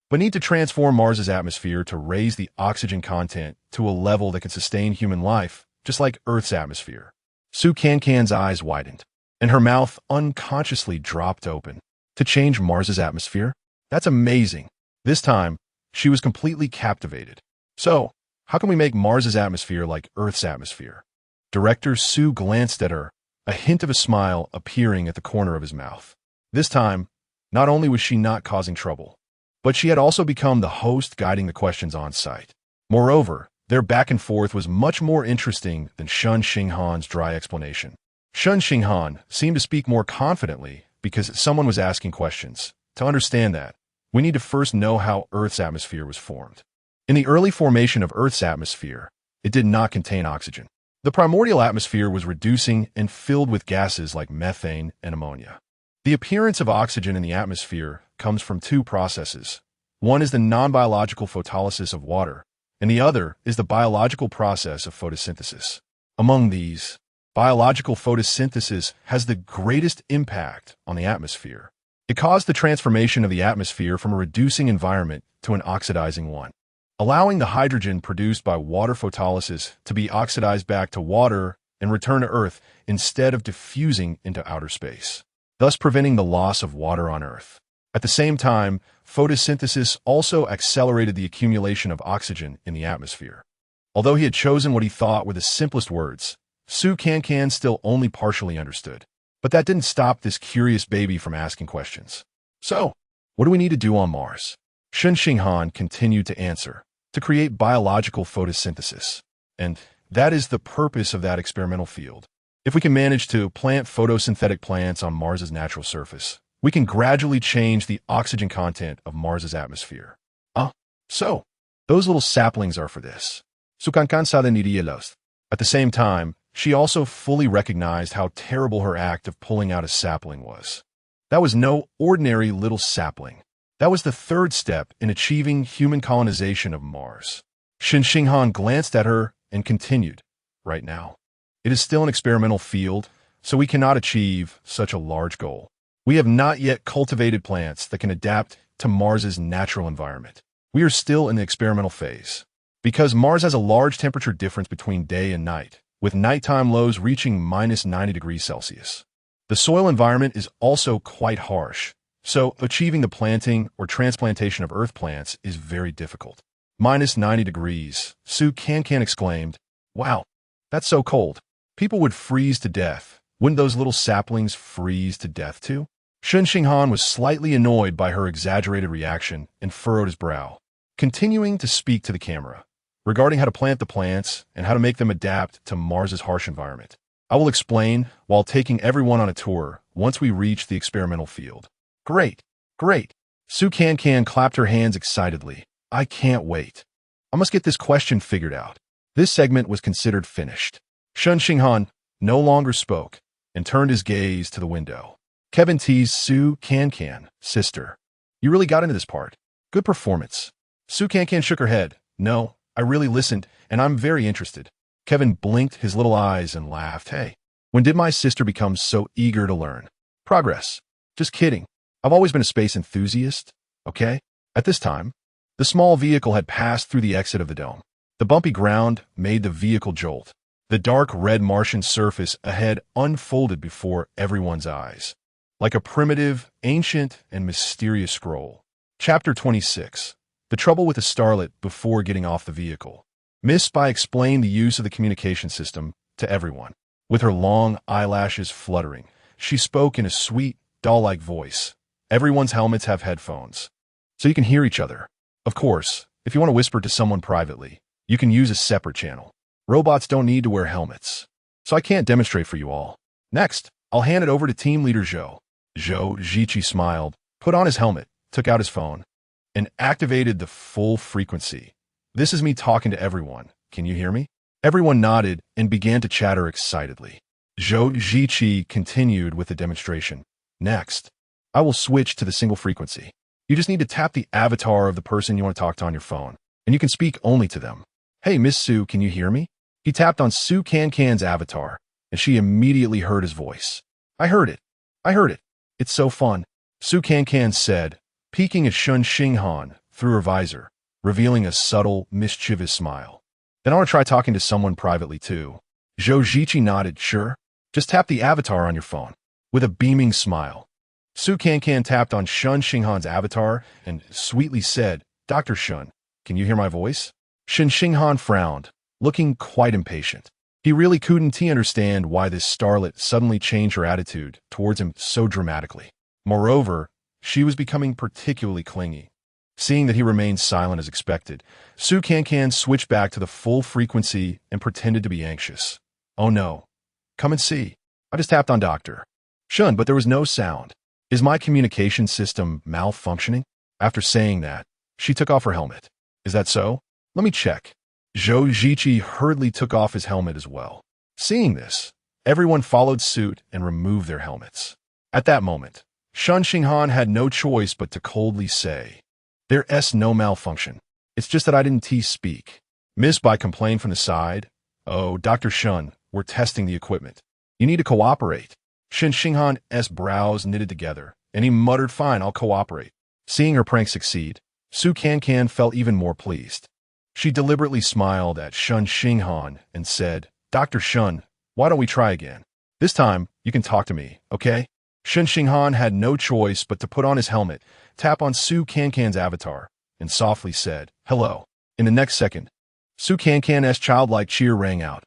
but need to transform Mars's atmosphere to raise the oxygen content to a level that can sustain human life, just like Earth's atmosphere. Su Cancan's eyes widened, and her mouth unconsciously dropped open. To change Mars's atmosphere? That's amazing. This time, she was completely captivated. So, how can we make Mars's atmosphere like Earth's atmosphere? Director Su glanced at her, a hint of a smile appearing at the corner of his mouth. This time, not only was she not causing trouble, but she had also become the host guiding the questions on site. Moreover, their back and forth was much more interesting than Shen Xinghan's dry explanation. Shen Xinghan seemed to speak more confidently because someone was asking questions. To understand that, we need to first know how Earth's atmosphere was formed. In the early formation of Earth's atmosphere, it did not contain oxygen. The primordial atmosphere was reducing and filled with gases like methane and ammonia. The appearance of oxygen in the atmosphere comes from 2 processes. One is the non-biological photolysis of water, and the other is the biological process of photosynthesis. Among these, biological photosynthesis has the greatest impact on the atmosphere. It caused the transformation of the atmosphere from a reducing environment to an oxidizing one, allowing the hydrogen produced by water photolysis to be oxidized back to water and return to Earth instead of diffusing into outer space, thus preventing the loss of water on Earth. At the same time, photosynthesis also accelerated the accumulation of oxygen in the atmosphere. Although he had chosen what he thought were the simplest words, Su Cancan still only partially understood. But that didn't stop this curious baby from asking questions. So, What do we need to do on Mars? Shen Xinghan continued to answer. To create biological photosynthesis. And that is the purpose of that experimental field. If we can manage to plant photosynthetic plants on Mars's natural surface, we can gradually change the oxygen content of Mars's atmosphere. So, those little saplings are for this. Su Cancan sabe niríelos. At the same time, she also fully recognized how terrible her act of pulling out a sapling was. That was no ordinary little sapling. That was the third step in achieving human colonization of Mars. Shen Xinghan glanced at her and continued, right now. It is still an experimental field, so we cannot achieve such a large goal. We have not yet cultivated plants that can adapt to Mars's natural environment. We are still in the experimental phase. Because Mars has a large temperature difference between day and night, with nighttime lows reaching -90 degrees Celsius. The soil environment is also quite harsh, so achieving the planting or transplantation of earth plants is very difficult. -90 degrees, Su Cancan exclaimed. Wow, that's so cold. People would freeze to death. Wouldn't those little saplings freeze to death too? Shen Xinghan was slightly annoyed by her exaggerated reaction and furrowed his brow, continuing to speak to the camera regarding how to plant the plants and how to make them adapt to Mars's harsh environment. I will explain while taking everyone on a tour once we reach the experimental field. Great, great. Su Cancan clapped her hands excitedly. I can't wait. I must get this question figured out. This segment was considered finished. Shen Xinghan no longer spoke and turned his gaze to the window. Kevin teased Su Cancan, sister. You really got into this part. Good performance. Su Cancan shook her head. No, I really listened, and I'm very interested. Kevin blinked his little eyes and laughed. Hey, when did my sister become so eager to learn? Progress. Just kidding. I've always been a space enthusiast, okay? At this time, the small vehicle had passed through the exit of the dome. The bumpy ground made the vehicle jolt. The dark red Martian surface ahead unfolded before everyone's eyes, like a primitive, ancient, and mysterious scroll. Chapter 26. The trouble with the starlet before getting off the vehicle. Miss Spy explained the use of the communication system to everyone. With her long eyelashes fluttering, she spoke in a sweet, doll-like voice. Everyone's helmets have headphones, so you can hear each other. Of course, if you want to whisper to someone privately, you can use a separate channel. Robots don't need to wear helmets, so I can't demonstrate for you all. Next, I'll hand it over to team leader Zhou. Zhou Ziqi smiled, put on his helmet, took out his phone, and activated the full frequency. This is me talking to everyone. Can you hear me? Everyone nodded and began to chatter excitedly. Zhou Ziqi continued with the demonstration. Next, I will switch to the single frequency. You just need to tap the avatar of the person you want to talk to on your phone, and you can speak only to them. Hey, Miss Su, can you hear me? He tapped on Su Cancan's avatar, and she immediately heard his voice. I heard it. I heard it. It's so fun. Su Cancan said, peeking at Shen Xinghan through her visor, revealing a subtle, mischievous smile. Then I want to try talking to someone privately, too. Zhou Ziqi nodded, sure. Just tap the avatar on your phone. With a beaming smile, Su Cancan tapped on Shen Xinghan's avatar and sweetly said, Dr. Shen, can you hear my voice? Shen Xinghan frowned, looking quite impatient. He really couldn't understand why this starlet suddenly changed her attitude towards him so dramatically. Moreover, she was becoming particularly clingy. Seeing that he remained silent as expected, Su Cancan switched back to the full frequency and pretended to be anxious. Oh no. Come and see. I just tapped on Dr. Shen, but there was no sound. Is my communication system malfunctioning? After saying that, she took off her helmet. Is that so? Let me check. Zhou Ziqi hurriedly took off his helmet as well. Seeing this, everyone followed suit and removed their helmets. At that moment, Shen Xinghan had no choice but to coldly say, There's no malfunction. It's just that I didn't speak. Miss Bai complained from the side. Oh, Dr. Shen, we're testing the equipment. You need to cooperate. Shen Xinghan's brows knitted together, and he muttered, fine, I'll cooperate. Seeing her prank succeed, Su Cancan felt even more pleased. She deliberately smiled at Shen Xinghan and said, Dr. Shen, why don't we try again? This time, you can talk to me, okay? Shen Xinghan had no choice but to put on his helmet, tap on Su Cancan's avatar, and softly said, hello. In the next second, Su Cancan's childlike cheer rang out.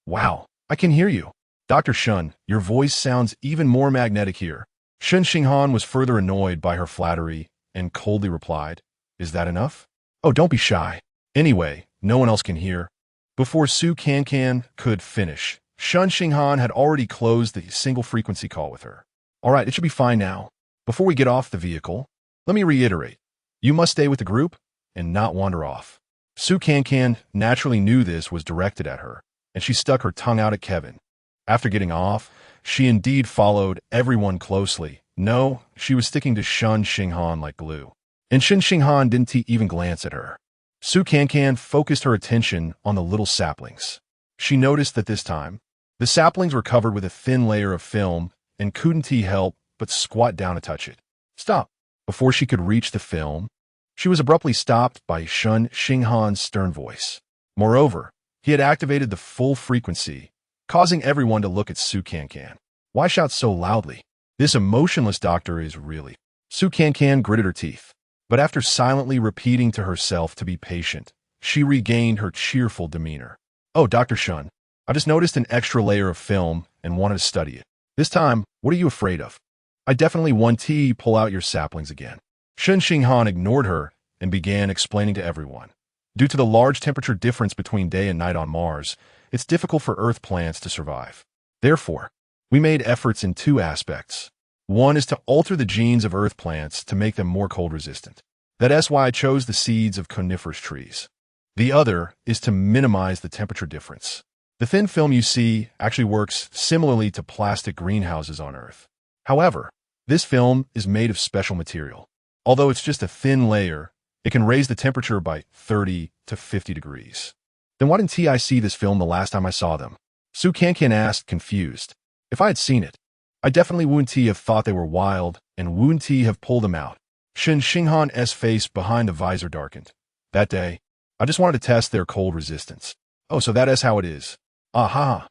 Wow, I can hear you. Dr. Shen, your voice sounds even more magnetic here. Shen Xinghan was further annoyed by her flattery and coldly replied, "Is that enough? Oh, don't be shy. Anyway, no one else can hear." Before Su Cancan could finish, Shen Xinghan had already closed the single-frequency call with her. "All right, it should be fine now. Before we get off the vehicle, let me reiterate. You must stay with the group and not wander off." Su Cancan naturally knew this was directed at her, and she stuck her tongue out at Kevin. After getting off, she indeed followed everyone closely. No, she was sticking to Shen Xinghan like glue. And Shen Xinghan didn't even glance at her. Su Cancan focused her attention on the little saplings. She noticed that this time, the saplings were covered with a thin layer of film and couldn't help but squat down to touch it. "Stop!" Before she could reach the film, she was abruptly stopped by Shen Xinghan's stern voice. Moreover, he had activated the full frequency, causing everyone to look at Su Cancan. Why shout so loudly? This emotionless doctor is really... Su Cancan gritted her teeth. But after silently repeating to herself to be patient, she regained her cheerful demeanor. "Oh, Dr. Shen, I just noticed an extra layer of film and wanted to study it. This time, what are you afraid of? I definitely want to pull out your saplings again." Shen Xinghan ignored her and began explaining to everyone. Due to the large temperature difference between day and night on Mars, it's difficult for Earth plants to survive. Therefore, we made efforts in two aspects. One is to alter the genes of Earth plants to make them more cold resistant. That's why I chose the seeds of coniferous trees. The other is to minimize the temperature difference. The thin film you see actually works similarly to plastic greenhouses on Earth. However, this film is made of special material. Although it's just a thin layer, it can raise the temperature by 30 to 50 degrees. Then why didn't I see this film the last time I saw them? Su Cancan asked, confused. If I had seen it, I definitely wouldn't have thought they were wild and wouldn't have pulled them out. Shen Xinghan's face behind the visor darkened. That day, I just wanted to test their cold resistance. "Oh, so that is how it is. Aha!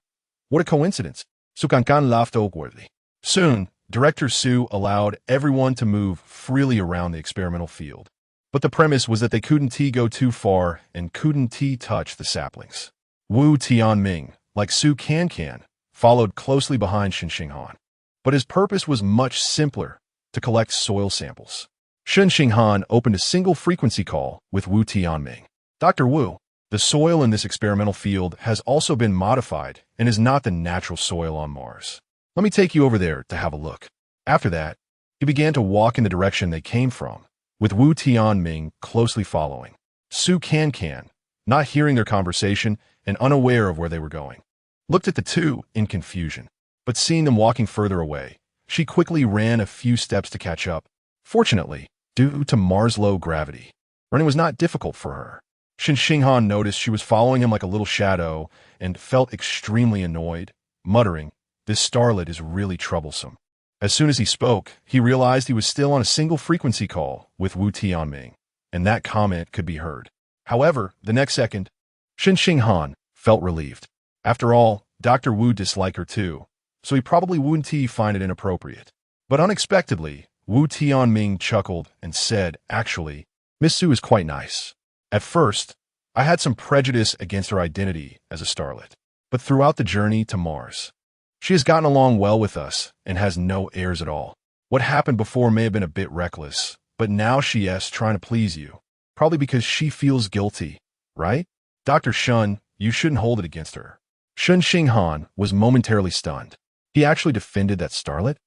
What a coincidence." Su Cancan laughed awkwardly. Soon, Director Su allowed everyone to move freely around the experimental field. But the premise was that they couldn't go too far and couldn't touch the saplings. Wu Tianming, like Su Cancan, followed closely behind Shen Xinghan. But his purpose was much simpler, to collect soil samples. Shen Xinghan opened a single frequency call with Wu Tianming. "Dr. Wu, the soil in this experimental field has also been modified and is not the natural soil on Mars. Let me take you over there to have a look." After that, he began to walk in the direction they came from, with Wu Tianming closely following. Su Cancan, not hearing their conversation and unaware of where they were going, looked at the two in confusion. But seeing them walking further away, she quickly ran a few steps to catch up. Fortunately, due to Mars' low gravity, running was not difficult for her. Shen Xinghan noticed she was following him like a little shadow and felt extremely annoyed, muttering, "This starlet is really troublesome." As soon as he spoke, he realized he was still on a single frequency call with Wu Tianming, and that comment could be heard. However, the next second, Shen Xinghan felt relieved. After all, Dr. Wu disliked her too, so he probably wouldn't find it inappropriate. But unexpectedly, Wu Tianming chuckled and said, "Actually, Miss Su is quite nice. At first, I had some prejudice against her identity as a starlet, but throughout the journey to Mars, she has gotten along well with us and has no airs at all. What happened before may have been a bit reckless, but now she is trying to please you, probably because she feels guilty, right? Dr. Shen, you shouldn't hold it against her." Shen Xinghan was momentarily stunned. He actually defended that starlet?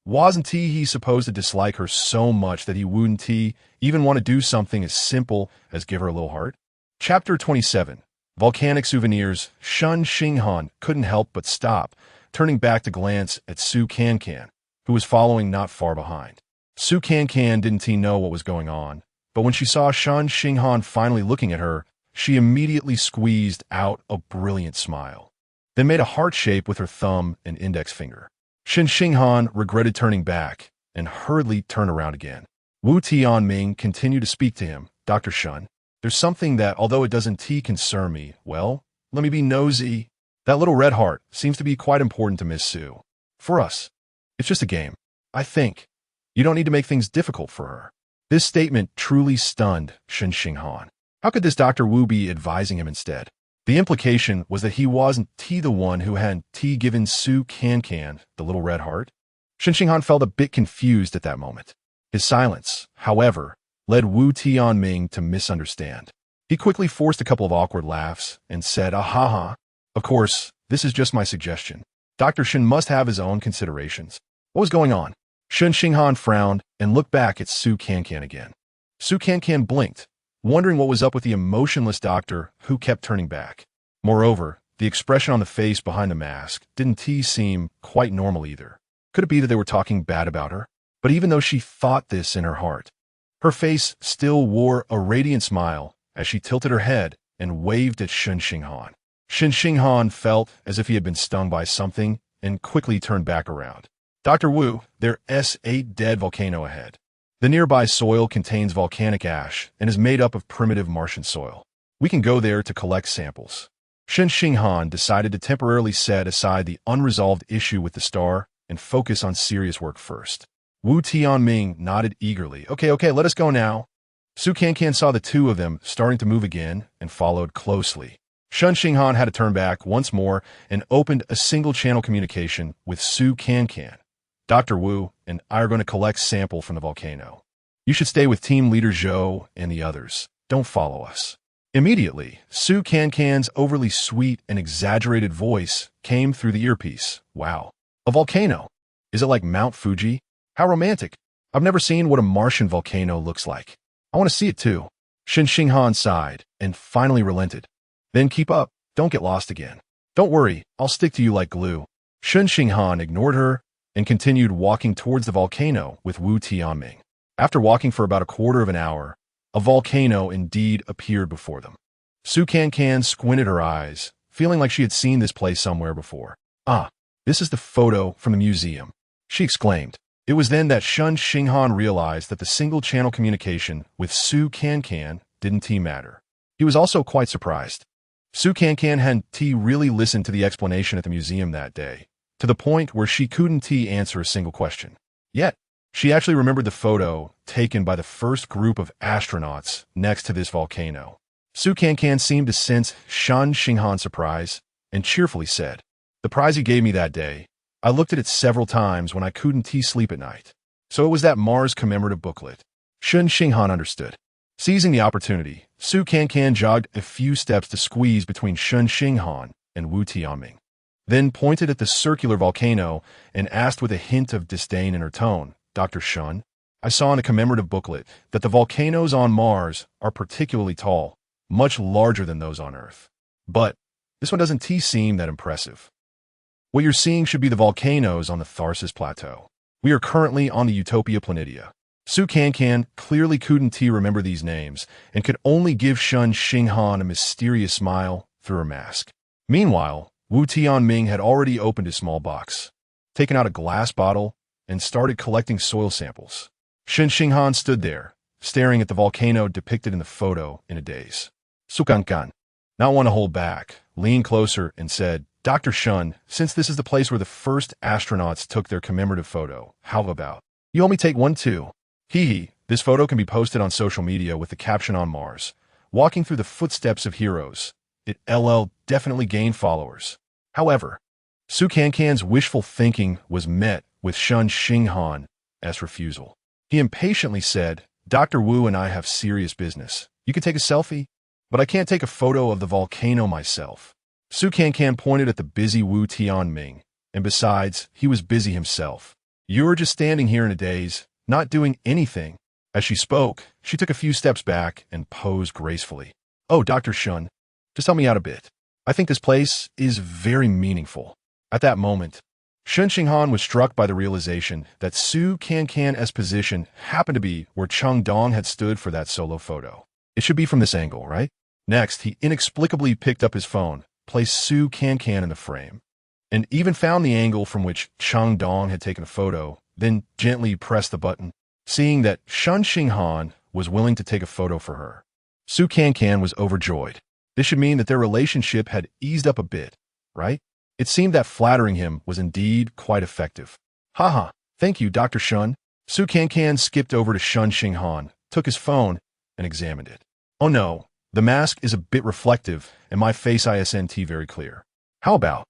Wasn't he supposed to dislike her so much that he wouldn't even want to do something as simple as give her a little heart? Chapter 27. Volcanic Souvenirs. Shen Xinghan couldn't help but stop, turning back to glance at Su Cancan, who was following not far behind. Su Cancan didn't know what was going on, but when she saw Shen Xinghan finally looking at her, she immediately squeezed out a brilliant smile, then made a heart shape with her thumb and index finger. Shen Xinghan regretted turning back and hurriedly turned around again. Wu Tianming continued to speak to him. "Dr. Shen, there's something that, although it doesn't concern me, well, let me be nosy. That little red heart seems to be quite important to Miss Su. For us, it's just a game. I think you don't need to make things difficult for her." This statement truly stunned Shen Xinghan. How could this Dr. Wu be advising him instead? The implication was that he wasn't the one who had given Su Cancan the little red heart. Shen Xinghan felt a bit confused at that moment. His silence, however, led Wu Tianming to misunderstand. He quickly forced a couple of awkward laughs and said, "Ah ha ha. Of course, this is just my suggestion. Dr. Shen must have his own considerations." What was going on? Shen Xinghan frowned and looked back at Su Cancan again. Su Cancan blinked, wondering what was up with the emotionless doctor who kept turning back. Moreover, the expression on the face behind the mask didn't seem quite normal either. Could it be that they were talking bad about her? But even though she thought this in her heart, her face still wore a radiant smile as she tilted her head and waved at Shen Xinghan. Shen Xinghan felt as if he had been stung by something and quickly turned back around. "Dr. Wu, there's a dead volcano ahead. The nearby soil contains volcanic ash and is made up of primitive Martian soil. We can go there to collect samples." Shen Xinghan decided to temporarily set aside the unresolved issue with the star and focus on serious work first. Wu Tianming nodded eagerly. Okay, let us go now." Su Cancan saw the two of them starting to move again and followed closely. Shen Xinghan had to turn back once more and opened a single-channel communication with Su Cancan. "Dr. Wu and I are going to collect sample from the volcano. You should stay with team leader Zhou and the others. Don't follow us." Immediately, Su Cancan's overly sweet and exaggerated voice came through the earpiece. "Wow, a volcano. Is it like Mount Fuji? How romantic. I've never seen what a Martian volcano looks like. I want to see it too." Shen Xinghan sighed and finally relented. "Then keep up. Don't get lost again." "Don't worry, I'll stick to you like glue." Shen Xinghan ignored her and continued walking towards the volcano with Wu Tianming. After walking for about a quarter of an hour, a volcano indeed appeared before them. Su Cancan squinted her eyes, feeling like she had seen this place somewhere before. "Ah, this is the photo from the museum," she exclaimed. It was then that Shen Xinghan realized that the single-channel communication with Su Cancan didn't matter. He was also quite surprised. Su Cancan hadn't really listened to the explanation at the museum that day, to the point where she couldn't answer a single question. Yet, she actually remembered the photo taken by the first group of astronauts next to this volcano. Su Cancan seemed to sense Shen Xinghan's surprise and cheerfully said, "The prize you gave me that day, I looked at it several times when I couldn't sleep at night. So it was that Mars commemorative booklet." Shen Xinghan understood. Seizing the opportunity, Su Cancan jogged a few steps to squeeze between Shen Xinghan and Wu Tianming, then pointed at the circular volcano and asked with a hint of disdain in her tone, "Dr. Shen, I saw in a commemorative booklet that the volcanoes on Mars are particularly tall, much larger than those on Earth. But this one doesn't seem that impressive. What you're seeing should be the volcanoes on the Tharsis Plateau. We are currently on the Utopia Planitia." Su Cancan clearly couldn't remember these names and could only give Shen Xinghan a mysterious smile through her mask. Meanwhile, Wu Tianming had already opened a small box, taken out a glass bottle, and started collecting soil samples. Shen Xinghan stood there, staring at the volcano depicted in the photo in a daze. Su Cancan, not one to hold back, leaned closer and said, "Dr. Shen, since this is the place where the first astronauts took their commemorative photo, how about you help me take one too? Hee. This photo can be posted on social media with the caption on Mars, 'Walking through the footsteps of heroes.' It definitely gained followers." However, Su Cancan's wishful thinking was met with Shen Xinghan as refusal. He impatiently said, "Dr. Wu and I have serious business. You can take a selfie, but I can't take a photo of the volcano myself." Su Cancan pointed at the busy Wu Tianming, and besides, he was busy himself. "You're just standing here in a daze, not doing anything." As she spoke, she took a few steps back and posed gracefully. "Oh, Dr. Shen, just help me out a bit. I think this place is very meaningful." At that moment, Shen Xinghan was struck by the realization that Su Cancan's position happened to be where Cheng Dong had stood for that solo photo. It should be from this angle, right? Next, he inexplicably picked up his phone, placed Su Cancan in the frame, and even found the angle from which Cheng Dong had taken a photo, then gently pressed the button. Seeing that Shen Xinghan was willing to take a photo for her, Su Cancan was overjoyed. This should mean that their relationship had eased up a bit, right? It seemed that flattering him was indeed quite effective. "Haha, thank you, Dr. Shen." Su Cancan skipped over to Shen Xinghan, took his phone, and examined it. "Oh no, the mask is a bit reflective, and my face isn't very clear. How about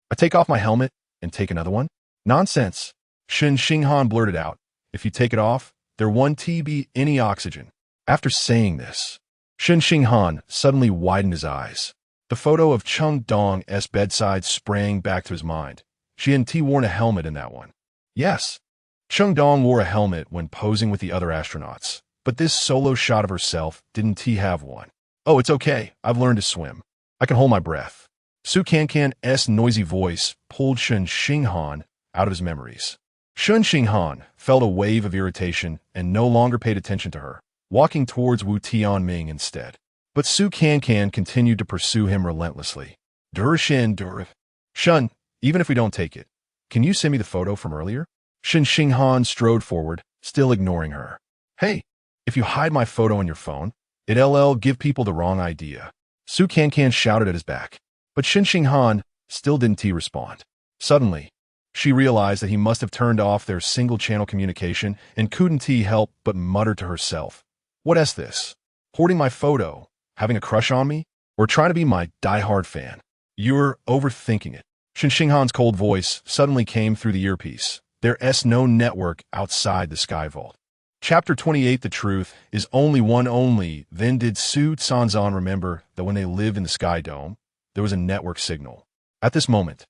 I take off my helmet and take another one?" "Nonsense," Shen Xinghan blurted out. "If you take it off, There won't be any oxygen. After saying this, Shen Xinghan suddenly widened his eyes. The photo of Cheng Dong's bedside sprang back to his mind. She hadn't worn a helmet in that one. Yes, Cheng Dong wore a helmet when posing with the other astronauts, but this solo shot of herself didn't have one. Oh, it's okay. I've learned to swim. I can hold my breath. Cancan's noisy voice pulled Shen Xinghan out of his memories. Shen Xinghan felt a wave of irritation and no longer paid attention to her, walking towards Wu Tianming instead. But Cancan continued to pursue him relentlessly. Shen, even if we don't take it, can you send me the photo from earlier? Shen Xinghan strode forward, still ignoring her. Hey, if you hide my photo on your phone, it'll give people the wrong idea. Cancan shouted at his back. But Shen Xinghan still didn't respond. Suddenly, she realized that he must have turned off their single-channel communication and couldn't help but mutter to herself. What's this? Hoarding my photo? Having a crush on me? Or trying to be my die-hard fan? You're overthinking it. Shen Xinghan's cold voice suddenly came through the earpiece. There's no network outside the sky vault. Chapter 28. The truth is only one only. Then did Su Sanzan remember that when they lived in the Sky Dome, there was a network signal. At this moment,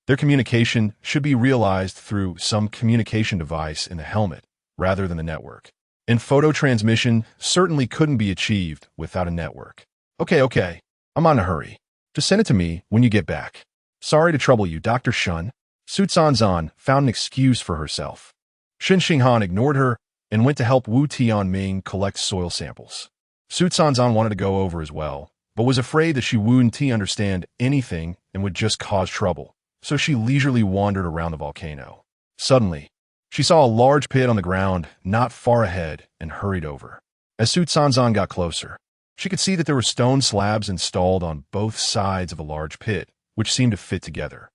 their communication should be realized through some communication device in the helmet rather than the network. And photo transmission certainly couldn't be achieved without a network. Okay, I'm on a hurry. Just send it to me when you get back. Sorry to trouble you, Dr. Shun. Su Sanzan found an excuse for herself. Shen Xinghan ignored her and went to help Wu Tianming collect soil samples. Su Sanzan wanted to go over as well, but was afraid that she wouldn't understand anything and would just cause trouble, so she leisurely wandered around the volcano. Suddenly, she saw a large pit on the ground not far ahead and hurried over. As Su Sanzan got closer, she could see that there were stone slabs installed on both sides of a large pit, which seemed to fit together.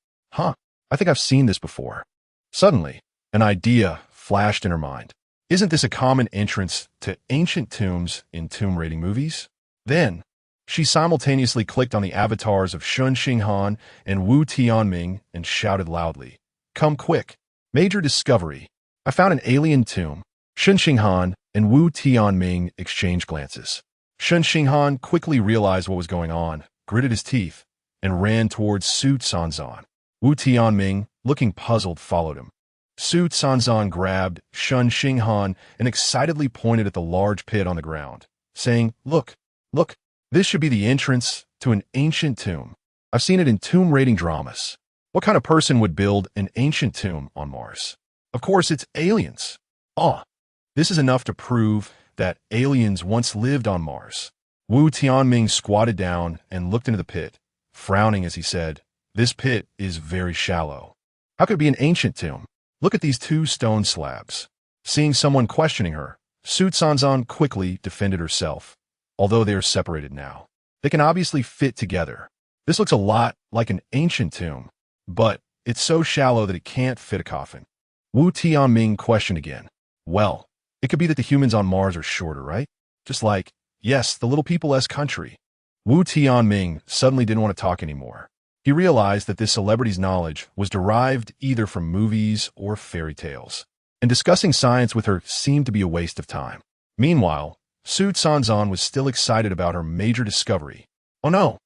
I think I've seen this before. Suddenly, an idea flashed in her mind. Isn't this a common entrance to ancient tombs in tomb raiding movies? Then, she simultaneously clicked on the avatars of Shen Xinghan and Wu Tianming and shouted loudly, "Come quick! Major discovery! I found an alien tomb." Shen Xinghan and Wu Tianming exchanged glances. Shen Xinghan quickly realized what was going on, gritted his teeth, and ran towards Su Sanzan. Wu Tianming, looking puzzled, followed him. Su Sanzan grabbed Shen Xinghan and excitedly pointed at the large pit on the ground, saying, Look, this should be the entrance to an ancient tomb. I've seen it in tomb raiding dramas. What kind of person would build an ancient tomb on Mars? Of course, it's aliens. This is enough to prove that aliens once lived on Mars. Wu Tianming squatted down and looked into the pit, frowning as he said, "This pit is very shallow. How could it be an ancient tomb? Look at these two stone slabs." Seeing someone questioning her, Su Sanzan quickly defended herself. Although they are separated now, they can obviously fit together. This looks a lot like an ancient tomb, but it's so shallow that it can't fit a coffin. Wu Tianming questioned again. Well, it could be that the humans on Mars are shorter, right? Just like, yes, the little people's country. Wu Tianming suddenly didn't want to talk anymore. He realized that this celebrity's knowledge was derived either from movies or fairy tales, and discussing science with her seemed to be a waste of time. Meanwhile, Su Sanzan was still excited about her major discovery. Oh no,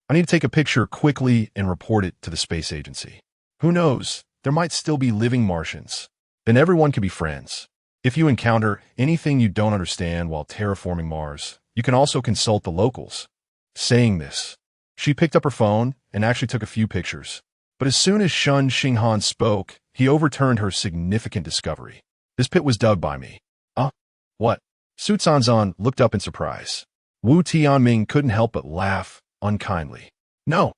I need to take a picture quickly and report it to the space agency. Who knows, there might still be living Martians. Then everyone can be friends. If you encounter anything you don't understand while terraforming Mars, you can also consult the locals. Saying this, she picked up her phone and actually took a few pictures. But as soon as Shen Xinghan spoke, he overturned her significant discovery. This pit was dug by me. What? Su Sanzan looked up in surprise. Wu Tianming couldn't help but laugh unkindly. No,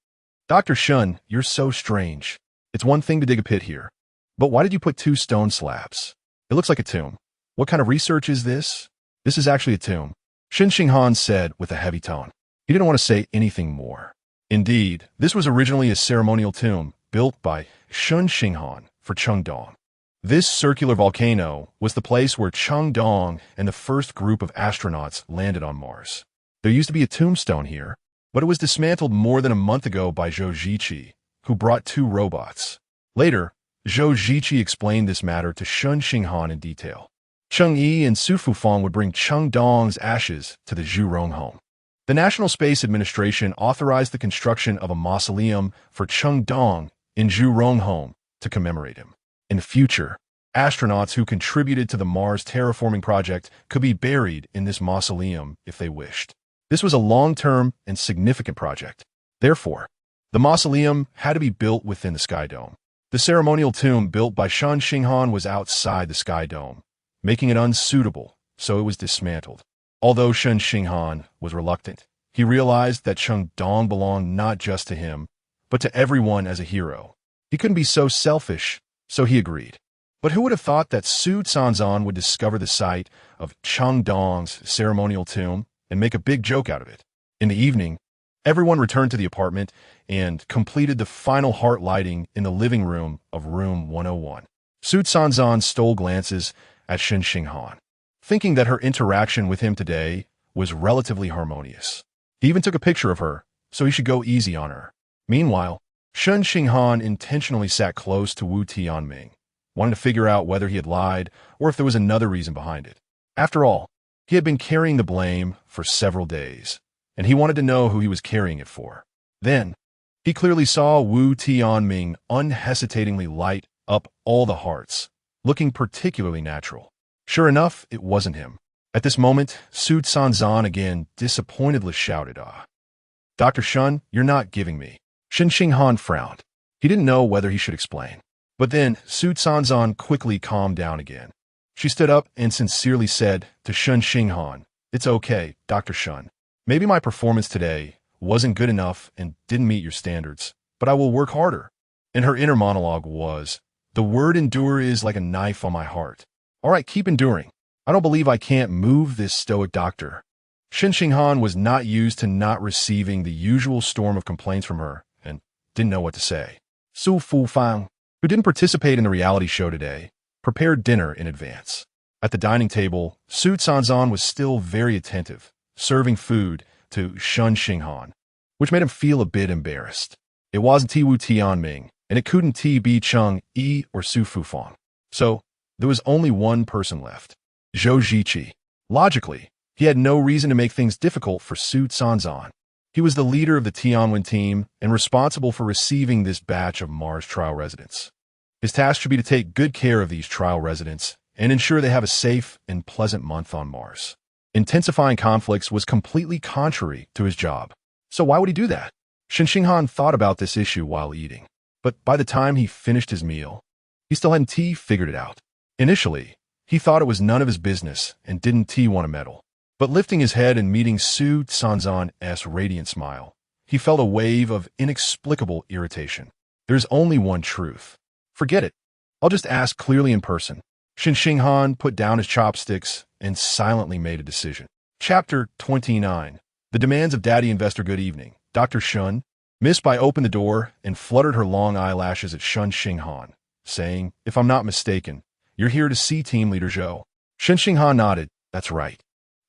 Dr. Shun, you're so strange. It's one thing to dig a pit here, but why did you put two stone slabs? It looks like a tomb. What kind of research is this? This is actually a tomb, Shen Xinghan said with a heavy tone. He didn't want to say anything more. Indeed, this was originally a ceremonial tomb built by Shen Xinghan for Cheng Dong. This circular volcano was the place where Cheng Dong and the first group of astronauts landed on Mars. There used to be a tombstone here, but it was dismantled more than a month ago by Zhou Ziqi, who brought two robots. Later, Zhou Ziqi explained this matter to Shen Xinghan in detail. Cheng Yi and Su Fufang would bring Cheng Dong's ashes to the Zhurong home. The National Space Administration authorized the construction of a mausoleum for Cheng Dong in Zhurong home to commemorate him. In the future, astronauts who contributed to the Mars terraforming project could be buried in this mausoleum if they wished. This was a long-term and significant project. Therefore, the mausoleum had to be built within the Sky Dome. The ceremonial tomb built by Shen Xinghan was outside the Sky Dome, making it unsuitable, so it was dismantled. Although Shen Xinghan was reluctant, he realized that Cheng Dong belonged not just to him, but to everyone as a hero. He couldn't be so selfish, so he agreed. But who would have thought that Su Cancan would discover the site of Cheng Dong's ceremonial tomb and make a big joke out of it? In the evening, everyone returned to the apartment and completed the final heart lighting in the living room of room 101. Su Cancan stole glances at Shen Xinghan, thinking that her interaction with him today was relatively harmonious. He even took a picture of her, so he should go easy on her. Meanwhile, Shen Xinghan intentionally sat close to Wu Tianming, wanting to figure out whether he had lied or if there was another reason behind it. After all, he had been carrying the blame for several days, and he wanted to know who he was carrying it for. Then, he clearly saw Wu Tianming unhesitatingly light up all the hearts, looking particularly natural. Sure enough, it wasn't him. At this moment, Su Cancan again disappointedly shouted, "Ah, Dr. Shen, you're not giving me." Shen Xinghan frowned. He didn't know whether he should explain. But then, Su Cancan quickly calmed down again. She stood up and sincerely said to Shen Xinghan, "It's okay, Dr. Shen. Maybe my performance today wasn't good enough and didn't meet your standards, but I will work harder." And her inner monologue was, "The word endure is like a knife on my heart. All right, keep enduring. I don't believe I can't move this stoic doctor." Shen Xinghan was not used to not receiving the usual storm of complaints from her and didn't know what to say. Su Fufang, who didn't participate in the reality show today, prepared dinner in advance. At the dining table, Su Cancan was still very attentive, serving food to Shen Xinghan, which made him feel a bit embarrassed. It wasn't Wu Tianming, and it couldn't be Cheng Yi or Su Fufang. So, there was only one person left, Zhou Ziqi. Logically, he had no reason to make things difficult for Su Cancan. He was the leader of the Tianwen team and responsible for receiving this batch of Mars trial residents. His task should be to take good care of these trial residents and ensure they have a safe and pleasant month on Mars. Intensifying conflicts was completely contrary to his job. So why would he do that? Shen Xinghan thought about this issue while eating. But by the time he finished his meal, he still hadn't figured it out. Initially, he thought it was none of his business and didn't want to meddle. But lifting his head and meeting Su Cancan's radiant smile, he felt a wave of inexplicable irritation. There's only one truth. Forget it. I'll just ask clearly in person. Shen Xinghan put down his chopsticks and silently made a decision. Chapter 29. The Demands of Daddy Investor. Good evening, Dr. Shen. Miss Bai opened the door and fluttered her long eyelashes at Shen Xinghan, saying, "If I'm not mistaken, you're here to see Team Leader Zhou." Shen Xinghan nodded. "That's right.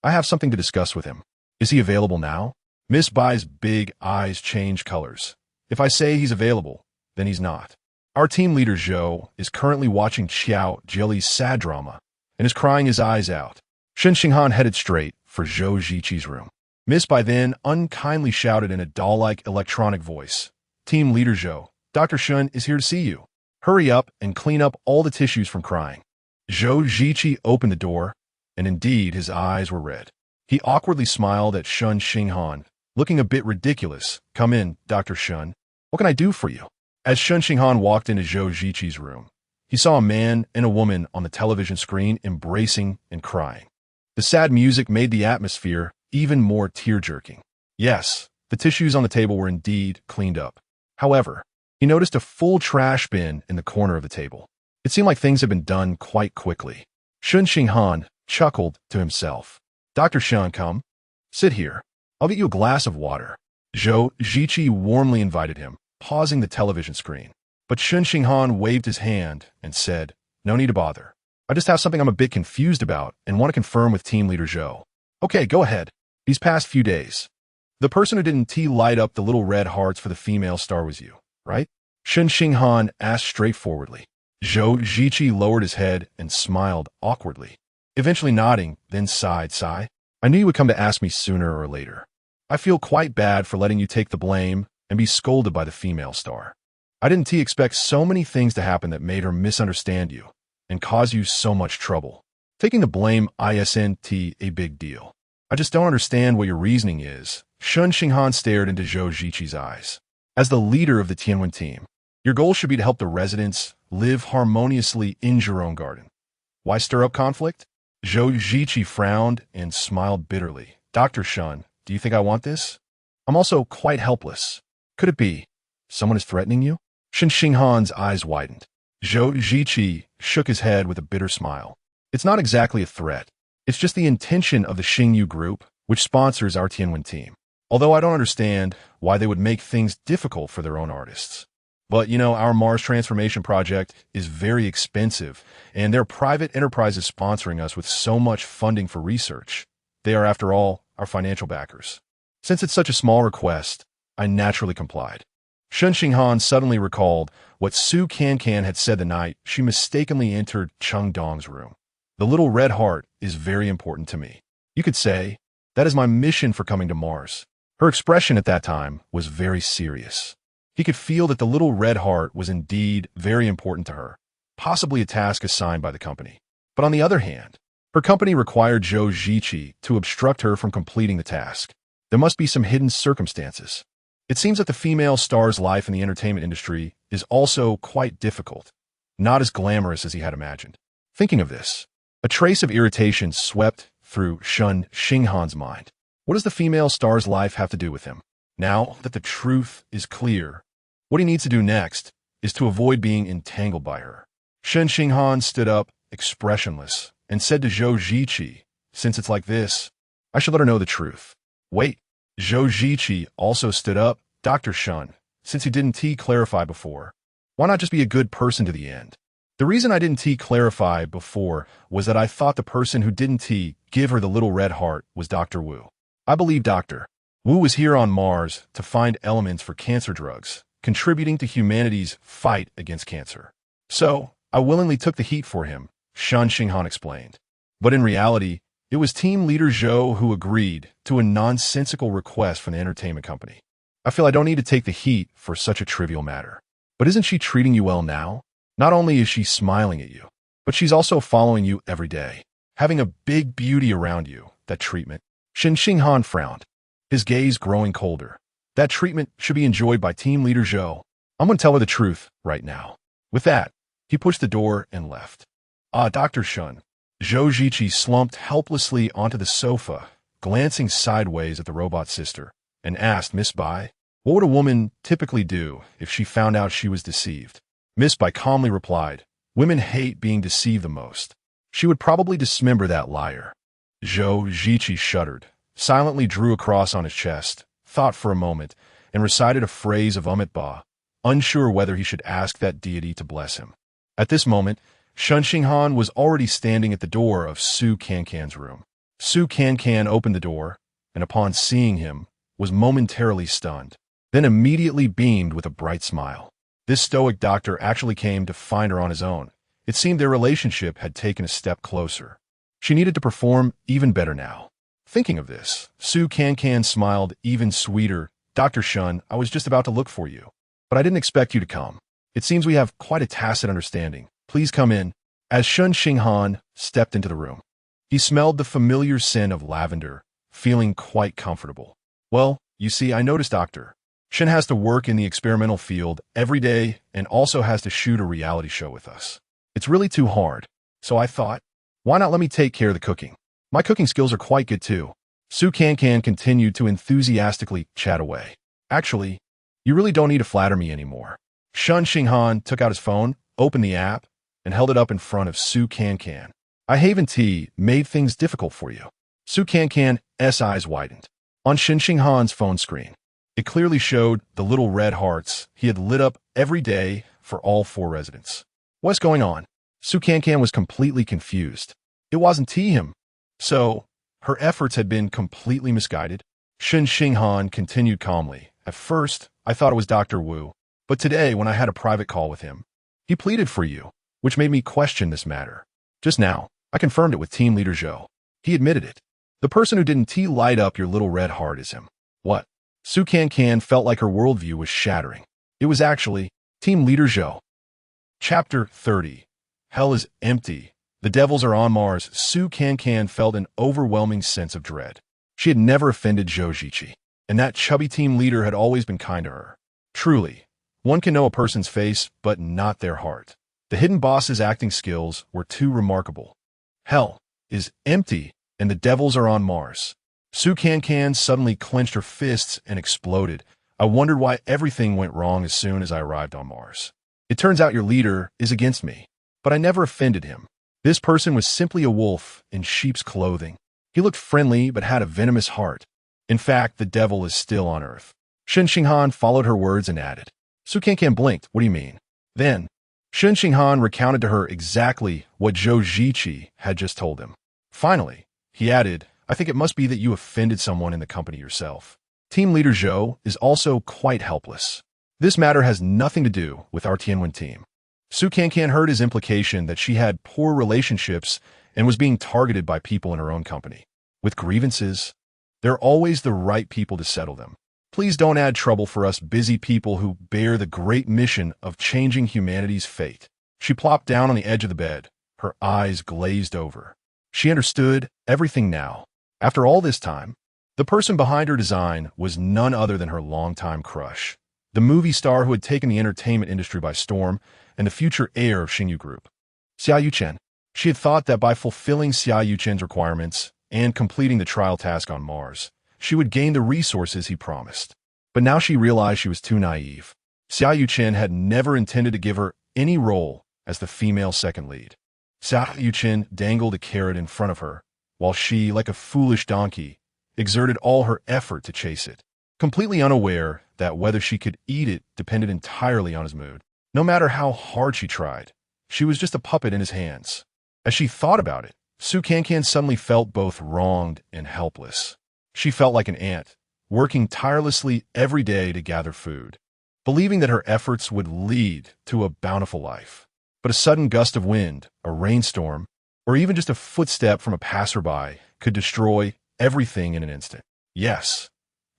I have something to discuss with him." "Is he available now?" Miss Bai's big eyes changed colors. "If I say he's available, then he's not. Our team leader Zhou is currently watching Xiao Jili's sad drama and is crying his eyes out." Shen Xinghan headed straight for Zhou Ziqi's room. Miss Bai then unkindly shouted in a doll-like electronic voice, "Team leader Zhou, Dr. Shen is here to see you. Hurry up and clean up all the tissues from crying." Zhou Ziqi opened the door, and indeed his eyes were red. He awkwardly smiled at Shen Xinghan, looking a bit ridiculous. "Come in, Dr. Shen. What can I do for you?" As Shen Xinghan walked into Zhou Ziqi's room, he saw a man and a woman on the television screen embracing and crying. The sad music made the atmosphere even more tear-jerking. Yes, the tissues on the table were indeed cleaned up. However, he noticed a full trash bin in the corner of the table. It seemed like things had been done quite quickly. Shen Xinghan chuckled to himself. "Dr. Shen, come. Sit here. I'll get you a glass of water." Zhou Ziqi warmly invited him, pausing the television screen. But Shen Xinghan waved his hand and said, "No need to bother. I just have something I'm a bit confused about and want to confirm with Team Leader Zhou." "Okay, go ahead. These past few days, the person who didn't light up the little red hearts for the female star was you, right?" Shen Xinghan asked straightforwardly. Zhou Ziqi lowered his head and smiled awkwardly. eventually nodding, then sigh. I knew you would come to ask me sooner or later. I feel quite bad for letting you take the blame and be scolded by the female star. I didn't expect so many things to happen that made her misunderstand you and cause you so much trouble. Taking the blame isn't a big deal. I just don't understand what your reasoning is. Shen Xinghan stared into Zhou Ziqi's eyes. As the leader of the Tianwen team, your goal should be to help the residents live harmoniously in your own garden. Why stir up conflict? Zhou Ziqi frowned and smiled bitterly. Dr. Shen, do you think I want this? I'm also quite helpless. Could it be someone is threatening you? Shen Xinghan's eyes widened. Zhou Ziqi shook his head with a bitter smile. It's not exactly a threat. It's just the intention of the Xingyu group, which sponsors our Tianwen team. Although I don't understand why they would make things difficult for their own artists. But, our Mars transformation project is very expensive, and they're private enterprises sponsoring us with so much funding for research. They are, after all, our financial backers. Since it's such a small request, I naturally complied. Shen Xinghan suddenly recalled what Su Cancan had said the night she mistakenly entered Cheng Dong's room. The little red heart is very important to me. You could say, that is my mission for coming to Mars. Her expression at that time was very serious. He could feel that the little red heart was indeed very important to her, possibly a task assigned by the company. But on the other hand, her company required Zhou Ziqi to obstruct her from completing the task. There must be some hidden circumstances. It seems that the female star's life in the entertainment industry is also quite difficult, not as glamorous as he had imagined. Thinking of this, a trace of irritation swept through Shen Xinghan's mind. What does the female star's life have to do with him? Now that the truth is clear, what he needs to do next is to avoid being entangled by her. Shen Xinghan stood up, expressionless, and said to Zhou Ziqi, since it's like this, I should let her know the truth. Wait. Zhou Ziqi also stood up. Dr. Shen, since you didn't clarify before, why not just be a good person to the end? The reason I didn't clarify before was that I thought the person who didn't give her the little red heart was Dr. Wu. I believe Dr. Wu was here on Mars to find elements for cancer drugs, contributing to humanity's fight against cancer. So, I willingly took the heat for him, Shen Xinghan explained. But in reality, it was team leader Zhou who agreed to a nonsensical request from the entertainment company. I feel I don't need to take the heat for such a trivial matter. But isn't she treating you well now? Not only is she smiling at you, but she's also following you every day, having a big beauty around you. That treatment. Shen Xinghan frowned, his gaze growing colder. That treatment should be enjoyed by team leader Zhou. I'm going to tell her the truth right now. With that, he pushed the door and left. Dr. Shen. Zhou Ziqi slumped helplessly onto the sofa, glancing sideways at the robot sister, and asked Miss Bai, what would a woman typically do if she found out she was deceived? Miss Bai calmly replied, women hate being deceived the most. She would probably dismember that liar. Zhou Ziqi shuddered, silently drew a cross on his chest, thought for a moment, and recited a phrase of Amit Ba, unsure whether he should ask that deity to bless him. At this moment, Shen Xinghan was already standing at the door of Su Cancan's room. Su Cancan opened the door, and upon seeing him, was momentarily stunned, then immediately beamed with a bright smile. This stoic doctor actually came to find her on his own. It seemed their relationship had taken a step closer. She needed to perform even better now. Thinking of this, Su Cancan smiled even sweeter. Dr. Shen, I was just about to look for you, but I didn't expect you to come. It seems we have quite a tacit understanding. Please come in. As Shen Xinghan stepped into the room, he smelled the familiar scent of lavender, feeling quite comfortable. Well, you see, I noticed Dr. Shen has to work in the experimental field every day and also has to shoot a reality show with us. It's really too hard. So I thought, why not let me take care of the cooking? My cooking skills are quite good too. Su Cancan continued to enthusiastically chat away. Actually, you really don't need to flatter me anymore. Shen Xinghan took out his phone, opened the app, and held it up in front of Su Cancan. I haven't made things difficult for you. Su Cancan's eyes widened. On Shen Xinghan's phone screen, it clearly showed the little red hearts he had lit up every day for all 4 residents. What's going on? Su Cancan was completely confused. It wasn't him. So, her efforts had been completely misguided. Shen Xinghan continued calmly. At first, I thought it was Dr. Wu, but today when I had a private call with him, he pleaded for you, which made me question this matter. Just now, I confirmed it with team leader Zhou. He admitted it. The person who didn't light up your little red heart is him. What? Su Cancan felt like her worldview was shattering. It was actually team leader Zhou. Chapter 30. Hell is empty. The devils are on Mars. Su Cancan felt an overwhelming sense of dread. She had never offended Zhou Ziqi, and that chubby team leader had always been kind to her. Truly, one can know a person's face, but not their heart. The hidden boss's acting skills were too remarkable. Hell is empty, and the devils are on Mars. Su Cancan suddenly clenched her fists and exploded. I wondered why everything went wrong as soon as I arrived on Mars. It turns out your leader is against me, but I never offended him. This person was simply a wolf in sheep's clothing. He looked friendly but had a venomous heart. In fact, the devil is still on Earth. Shen Xinghan followed her words and added. Su Cancan blinked. What do you mean? Then, Shen Xinghan recounted to her exactly what Zhou Ziqi had just told him. Finally, he added, I think it must be that you offended someone in the company yourself. Team leader Zhou is also quite helpless. This matter has nothing to do with our Tianwen team. Su Cancan heard his implication that she had poor relationships and was being targeted by people in her own company. With grievances, they're always the right people to settle them. Please don't add trouble for us busy people who bear the great mission of changing humanity's fate. She plopped down on the edge of the bed, her eyes glazed over. She understood everything now. After all this time, the person behind her design was none other than her longtime crush, the movie star who had taken the entertainment industry by storm and the future heir of Xingyu Group. Xia Yuchen. She had thought that by fulfilling Xia Yuchen's requirements and completing the trial task on Mars, she would gain the resources he promised. But now she realized she was too naive. Xia Yuchen had never intended to give her any role as the female second lead. Xia Yuchen dangled a carrot in front of her, while she, like a foolish donkey, exerted all her effort to chase it, completely unaware that whether she could eat it depended entirely on his mood. No matter how hard she tried, she was just a puppet in his hands. As she thought about it, Su Cancan suddenly felt both wronged and helpless. She felt like an ant, working tirelessly every day to gather food, believing that her efforts would lead to a bountiful life. But a sudden gust of wind, a rainstorm, or even just a footstep from a passerby could destroy everything in an instant. Yes,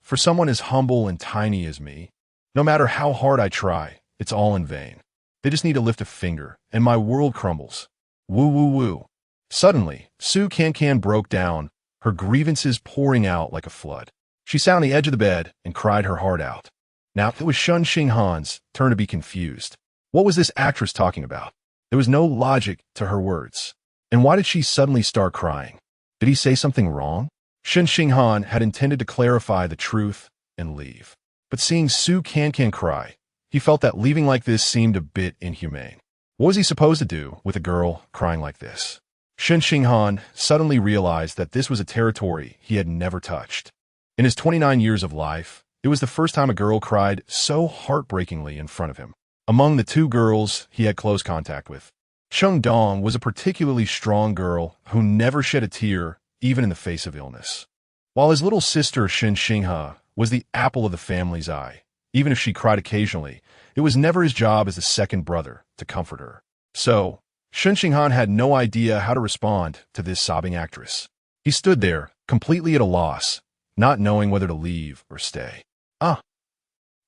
for someone as humble and tiny as me, no matter how hard I try, it's all in vain. They just need to lift a finger, and my world crumbles. Woo woo woo. Suddenly, Su Cancan broke down, her grievances pouring out like a flood. She sat on the edge of the bed and cried her heart out. Now, it was Shen Xinghan's turn to be confused. What was this actress talking about? There was no logic to her words. And why did she suddenly start crying? Did he say something wrong? Shen Xinghan had intended to clarify the truth and leave. But seeing Su Cancan cry, he felt that leaving like this seemed a bit inhumane. What was he supposed to do with a girl crying like this? Shen Xinghan suddenly realized that this was a territory he had never touched. In his 29 years of life, it was the first time a girl cried so heartbreakingly in front of him. Among the two girls he had close contact with, Cheng Dong was a particularly strong girl who never shed a tear even in the face of illness. While his little sister Shen Xinghan was the apple of the family's eye, even if she cried occasionally, it was never his job as the second brother to comfort her. So, Shen Xinghan had no idea how to respond to this sobbing actress. He stood there, completely at a loss, not knowing whether to leave or stay.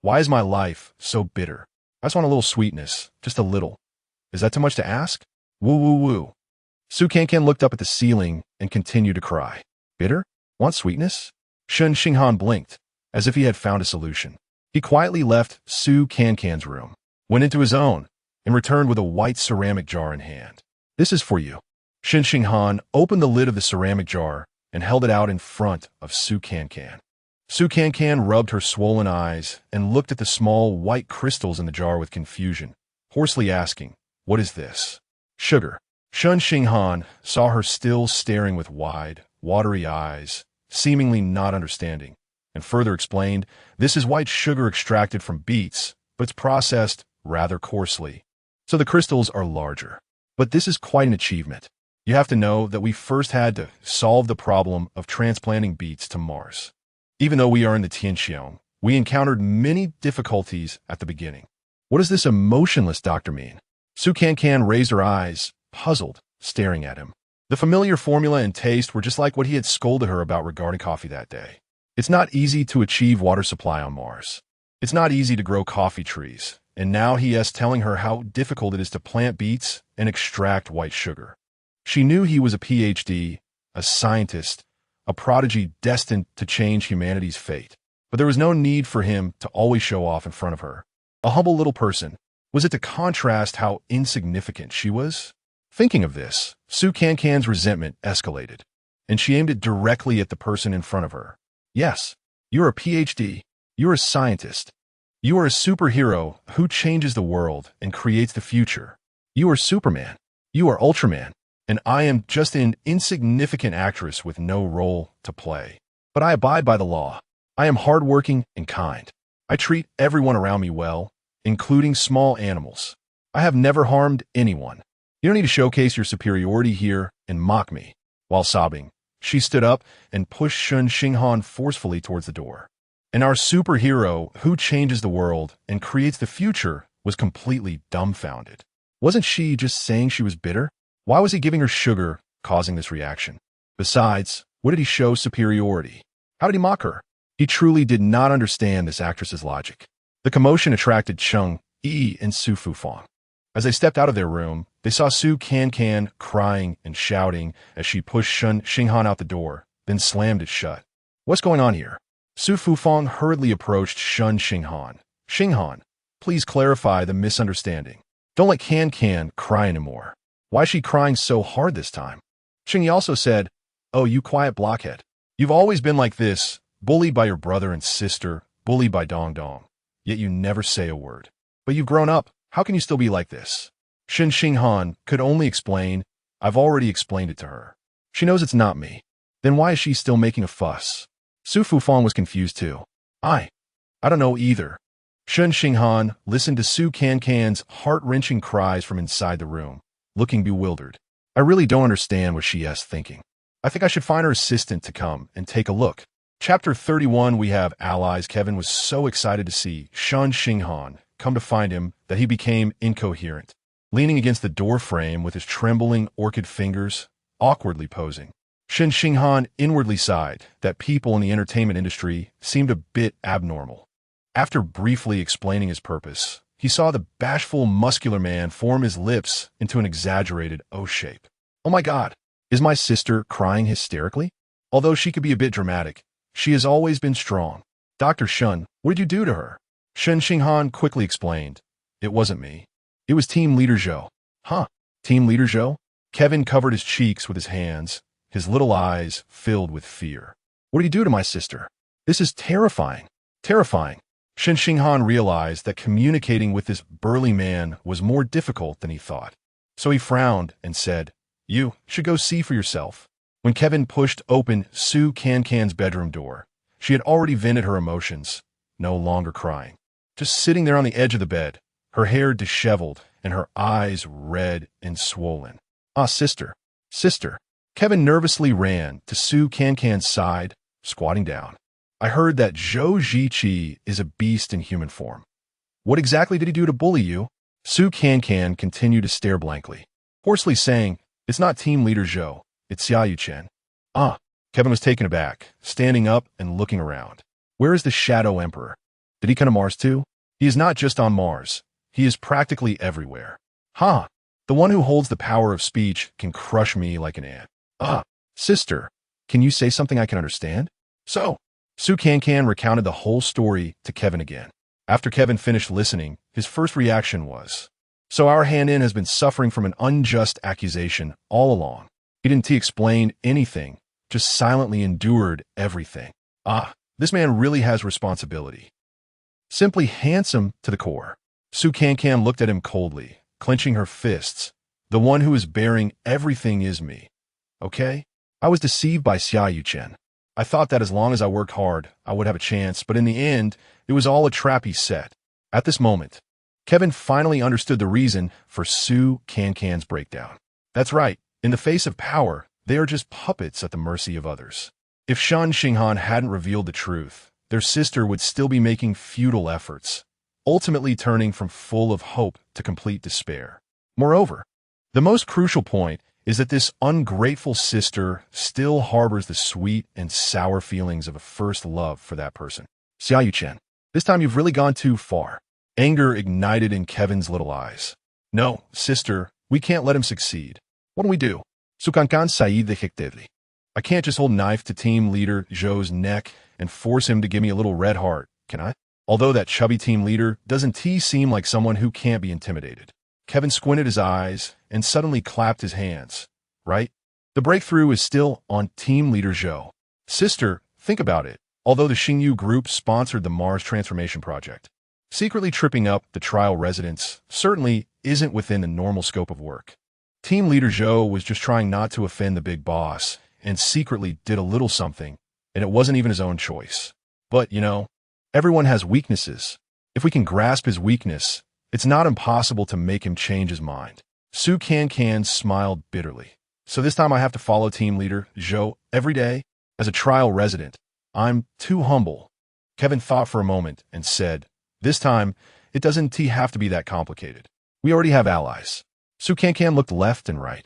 Why is my life so bitter? I just want a little sweetness, just a little. Is that too much to ask? Woo woo woo. Su Cancan looked up at the ceiling and continued to cry. Bitter? Want sweetness? Shen Xinghan blinked, as if he had found a solution. He quietly left Su Cancan's room, went into his own, and returned with a white ceramic jar in hand. This is for you. Shen Xinghan opened the lid of the ceramic jar and held it out in front of Su Cancan. Su Cancan rubbed her swollen eyes and looked at the small white crystals in the jar with confusion, hoarsely asking, What is this? Sugar. Shen Xinghan saw her still staring with wide, watery eyes, seemingly not understanding, and further explained, This is white sugar extracted from beets, but it's processed rather coarsely, so the crystals are larger. But this is quite an achievement. You have to know that we first had to solve the problem of transplanting beets to Mars. Even though we are in the Tianxiong, we encountered many difficulties at the beginning. What does this emotionless doctor mean? Su Cancan raised her eyes, puzzled, staring at him. The familiar formula and taste were just like what he had scolded her about regarding coffee that day. It's not easy to achieve water supply on Mars. It's not easy to grow coffee trees. And now he is telling her how difficult it is to plant beets and extract white sugar. She knew he was a PhD, a scientist, a prodigy destined to change humanity's fate. But there was no need for him to always show off in front of her. A humble little person. Was it to contrast how insignificant she was? Thinking of this, Cancan's resentment escalated, and she aimed it directly at the person in front of her. Yes, you're a PhD. You're a scientist. You are a superhero who changes the world and creates the future. You are Superman. You are Ultraman. And I am just an insignificant actress with no role to play. But I abide by the law. I am hardworking and kind. I treat everyone around me well, including small animals. I have never harmed anyone. You don't need to showcase your superiority here and mock me. While sobbing, she stood up and pushed Shen Xinghan forcefully towards the door. And our superhero who changes the world and creates the future was completely dumbfounded. Wasn't she just saying she was bitter? Why was he giving her sugar, causing this reaction? Besides, what did he show superiority? How did he mock her? He truly did not understand this actress's logic. The commotion attracted Cheng Yi and Su Fufang. As they stepped out of their room, they saw Cancan crying and shouting as she pushed Shen Xinghan out the door, then slammed it shut. What's going on here? Su Fufang hurriedly approached Shen Xinghan. Xinghan, please clarify the misunderstanding. Don't let Cancan cry anymore. Why is she crying so hard this time? Cheng Yi also said, oh, you quiet blockhead. You've always been like this, bullied by your brother and sister, bullied by Dong Dong. Yet you never say a word. But you've grown up. How can you still be like this? Shen Xinghan could only explain, I've already explained it to her. She knows it's not me. Then why is she still making a fuss? Su Fufang was confused too. I don't know either. Shen Xinghan listened to Su Cancan's heart-wrenching cries from inside the room, looking bewildered. I really don't understand what she is thinking. I think I should find her assistant to come and take a look. Chapter 31, we have allies. Kevin was so excited to see Shen Xinghan come to find him that he became incoherent, leaning against the door frame with his trembling orchid fingers, awkwardly posing. Shen Xinghan inwardly sighed that people in the entertainment industry seemed a bit abnormal. After briefly explaining his purpose, he saw the bashful, muscular man form his lips into an exaggerated O shape. Oh my God, is my sister crying hysterically? Although she could be a bit dramatic, she has always been strong. Dr. Shen, what did you do to her? Shen Xinghan quickly explained. It wasn't me. It was Team Leader Zhou. Huh? Team Leader Zhou? Kevin covered his cheeks with his hands, his little eyes filled with fear. What did you do to my sister? This is terrifying. Terrifying. Shen Xinghan realized that communicating with this burly man was more difficult than he thought. So he frowned and said, you should go see for yourself. When Kevin pushed open Su Cancan's bedroom door, she had already vented her emotions, no longer crying. Just sitting there on the edge of the bed, her hair disheveled and her eyes red and swollen. Ah, sister, sister. Kevin nervously ran to Su Cancan's side, squatting down. I heard that Zhou Ziqi is a beast in human form. What exactly did he do to bully you? Su Cancan continued to stare blankly, hoarsely saying, it's not Team Leader Zhou, it's Xia Yuchen. Ah, Kevin was taken aback, standing up and looking around. Where is the Shadow Emperor? Did he come to Mars too? He is not just on Mars. He is practically everywhere. Ha! The one who holds the power of speech can crush me like an ant. Ah, sister, can you say something I can understand? So, Su Cancan recounted the whole story to Kevin again. After Kevin finished listening, his first reaction was, so our hand-in has been suffering from an unjust accusation all along. He didn't explain anything, just silently endured everything. Ah, this man really has responsibility. Simply handsome to the core. Su Cancan looked at him coldly, clenching her fists. The one who is bearing everything is me. Okay? I was deceived by Xia Yuchen. I thought that as long as I worked hard, I would have a chance, but in the end, it was all a trap he set. At this moment, Kevin finally understood the reason for Su Cancan's breakdown. That's right. In the face of power, they are just puppets at the mercy of others. If Shen Xinghan hadn't revealed the truth, their sister would still be making futile efforts, ultimately turning from full of hope to complete despair. Moreover, the most crucial point is that this ungrateful sister still harbors the sweet and sour feelings of a first love for that person. Xiaoyu Chen, this time you've really gone too far. Anger ignited in Kevin's little eyes. No, sister, we can't let him succeed. What do we do? Cancan Said the I can't just hold knife to team leader Zhou's neck and force him to give me a little red heart, can I? Although that chubby team leader doesn't seem like someone who can't be intimidated. Kevin squinted his eyes and suddenly clapped his hands. Right? The breakthrough is still on team leader Zhou. Sister, think about it. Although the Xingyu group sponsored the Mars transformation project, secretly tripping up the trial residents certainly isn't within the normal scope of work. Team leader Zhou was just trying not to offend the big boss and secretly did a little something, and it wasn't even his own choice. But, everyone has weaknesses. If we can grasp his weakness, it's not impossible to make him change his mind. Cancan smiled bitterly. So this time I have to follow team leader Zhou every day? As a trial resident, I'm too humble. Kevin thought for a moment and said, this time, it doesn't have to be that complicated. We already have allies. Cancan looked left and right.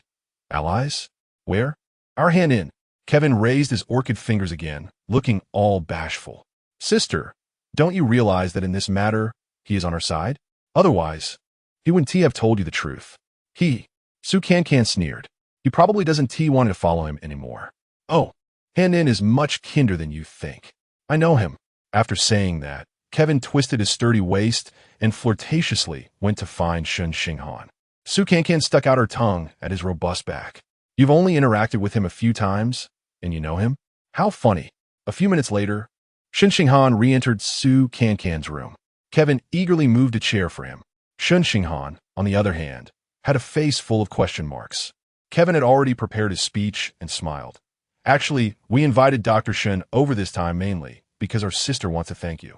Allies? Where? Our hand in. Kevin raised his orchid fingers again, looking all bashful. Sister, don't you realize that in this matter, he is on our side? Otherwise, he wouldn't have told you the truth. Cancan sneered. He probably doesn't want to follow him anymore. Oh, Han-in is much kinder than you think. I know him. After saying that, Kevin twisted his sturdy waist and flirtatiously went to find Shen Xinghan. Cancan stuck out her tongue at his robust back. You've only interacted with him a few times, and you know him? How funny. A few minutes later, Shen Xinghan re-entered Cancan's room. Kevin eagerly moved a chair for him. Shen Xinghan, on the other hand, had a face full of question marks. Kevin had already prepared his speech and smiled. Actually, we invited Dr. Shen over this time mainly because our sister wants to thank you.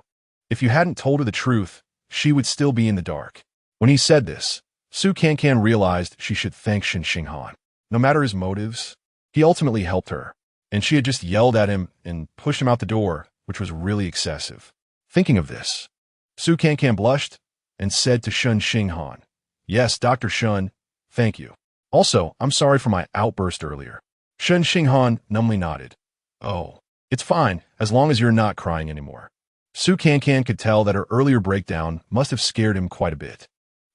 If you hadn't told her the truth, she would still be in the dark. When he said this, Cancan realized she should thank Shen Xinghan. No matter his motives, he ultimately helped her, and she had just yelled at him and pushed him out the door, which was really excessive. Thinking of this, Cancan blushed and said to Shen Xinghan, yes, Dr. Shen, thank you. Also, I'm sorry for my outburst earlier. Shen Xinghan numbly nodded. Oh, it's fine, as long as you're not crying anymore. Cancan could tell that her earlier breakdown must have scared him quite a bit.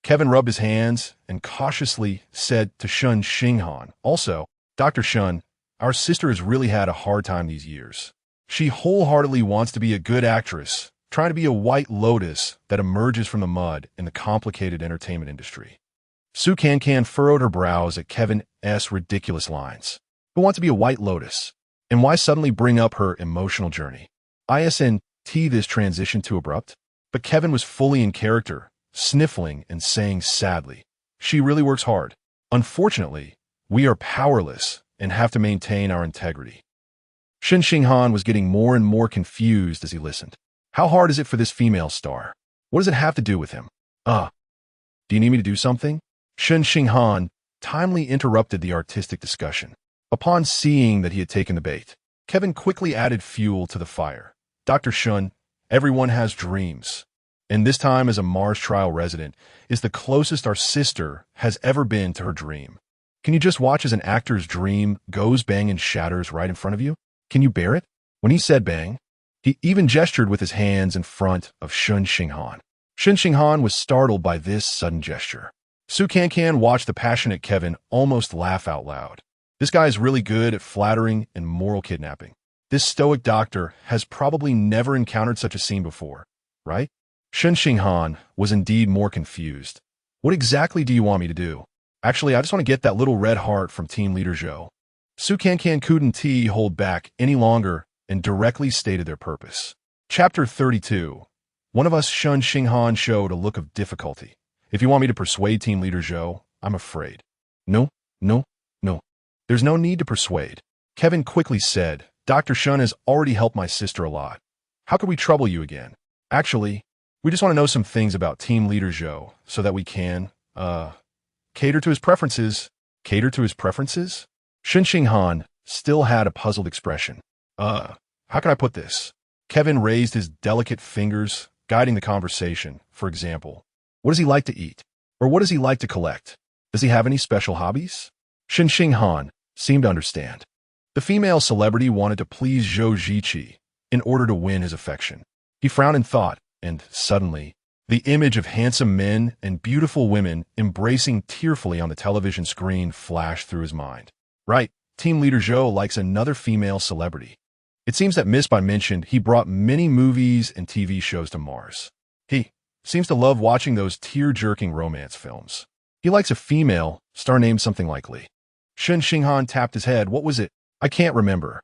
Kevin rubbed his hands and cautiously said to Shen Xinghan, also, Dr. Shen, our sister has really had a hard time these years. She wholeheartedly wants to be a good actress, trying to be a white lotus that emerges from the mud in the complicated entertainment industry. Cancan furrowed her brows at Kevin's ridiculous lines. Who wants to be a white lotus? And why suddenly bring up her emotional journey? Isn't this transition too abrupt? But Kevin was fully in character, sniffling and saying sadly, she really works hard. Unfortunately, we are powerless and have to maintain our integrity. Shen Xinghan was getting more and more confused as he listened. How hard is it for this female star? What does it have to do with him? Do you need me to do something? Shen Xinghan timely interrupted the artistic discussion. Upon seeing that he had taken the bait, Kevin quickly added fuel to the fire. Dr. Shen, everyone has dreams. And this time as a Mars trial resident is the closest our sister has ever been to her dream. Can you just watch as an actor's dream goes bang and shatters right in front of you? Can you bear it? When he said bang, he even gestured with his hands in front of Shen Xinghan. Shen Xinghan was startled by this sudden gesture. Cancan watched the passionate Kevin almost laugh out loud. This guy is really good at flattering and moral kidnapping. This stoic doctor has probably never encountered such a scene before, right? Shen Xinghan was indeed more confused. What exactly do you want me to do? Actually, I just want to get that little red heart from team leader Zhou. Cancan couldn't hold back any longer and directly stated their purpose. Chapter 32. One of us Shen Xinghan showed a look of difficulty. If you want me to persuade team leader Zhou, I'm afraid. No. There's no need to persuade. Kevin quickly said, Dr. Shen has already helped my sister a lot. How could we trouble you again? Actually, we just want to know some things about team leader Zhou so that we can, cater to his preferences. Cater to his preferences? Shen Xinghan still had a puzzled expression. How can I put this? Kevin raised his delicate fingers, guiding the conversation. For example, what does he like to eat? Or what does he like to collect? Does he have any special hobbies? Shen Xinghan seemed to understand. The female celebrity wanted to please Zhou Ziqi in order to win his affection. He frowned in thought, and suddenly, the image of handsome men and beautiful women embracing tearfully on the television screen flashed through his mind. Right, team leader Zhou likes another female celebrity. It seems that Miss Bai mentioned he brought many movies and TV shows to Mars. He seems to love watching those tear-jerking romance films. He likes a female star named something like Li. Shen Xinghan tapped his head. What was it? I can't remember.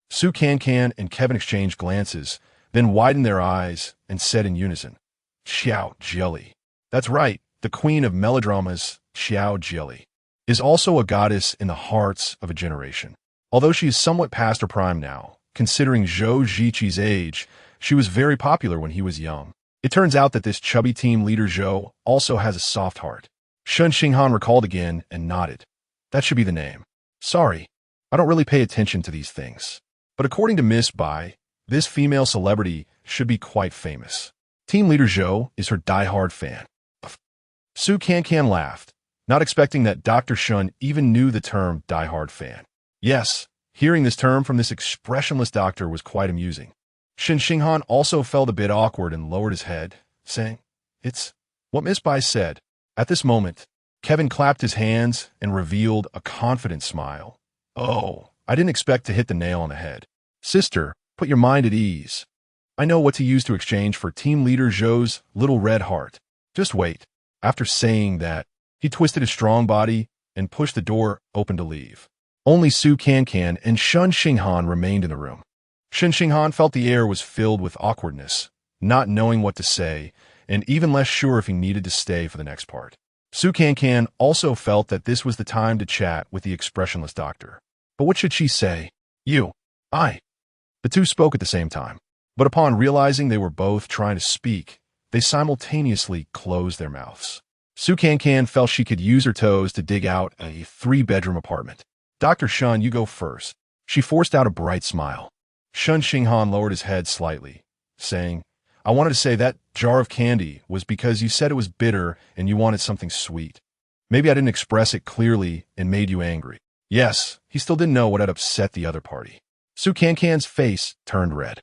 Su Cancan and Kevin exchanged glances, then widened their eyes and said in unison, Xiao Jelly. That's right, the queen of melodramas, Xiao Jelly, is also a goddess in the hearts of a generation. Although she is somewhat past her prime now, considering Zhou Ziqi's age, she was very popular when he was young. It turns out that this chubby team leader Zhou also has a soft heart. Shen Xinghan recalled again and nodded. That should be the name. Sorry, I don't really pay attention to these things. But according to Miss Bai, this female celebrity should be quite famous. Team leader Zhou is her die-hard fan. Su Cancan laughed, not expecting that Dr. Shen even knew the term die-hard fan. Yes, hearing this term from this expressionless doctor was quite amusing. Shen Xinghan also felt a bit awkward and lowered his head, saying, It's what Miss Bai said. At this moment, Kevin clapped his hands and revealed a confident smile. Oh, I didn't expect to hit the nail on the head. Sister, put your mind at ease. I know what to use to exchange for team leader Zhou's little red heart. Just wait. After saying that, he twisted his strong body and pushed the door open to leave. Only Su Cancan and Shen Xinghan remained in the room. Shen Xinghan felt the air was filled with awkwardness, not knowing what to say, and even less sure if he needed to stay for the next part. Su Cancan also felt that this was the time to chat with the expressionless doctor. But what should she say? You. I. The two spoke at the same time, but upon realizing they were both trying to speak, they simultaneously closed their mouths. Su Cancan felt she could use her toes to dig out a 3-bedroom apartment. Dr. Shen, you go first. She forced out a bright smile. Shen Xinghan lowered his head slightly, saying, I wanted to say that jar of candy was because you said it was bitter and you wanted something sweet. Maybe I didn't express it clearly and made you angry. Yes, he still didn't know what had upset the other party. Su Cancan's face turned red.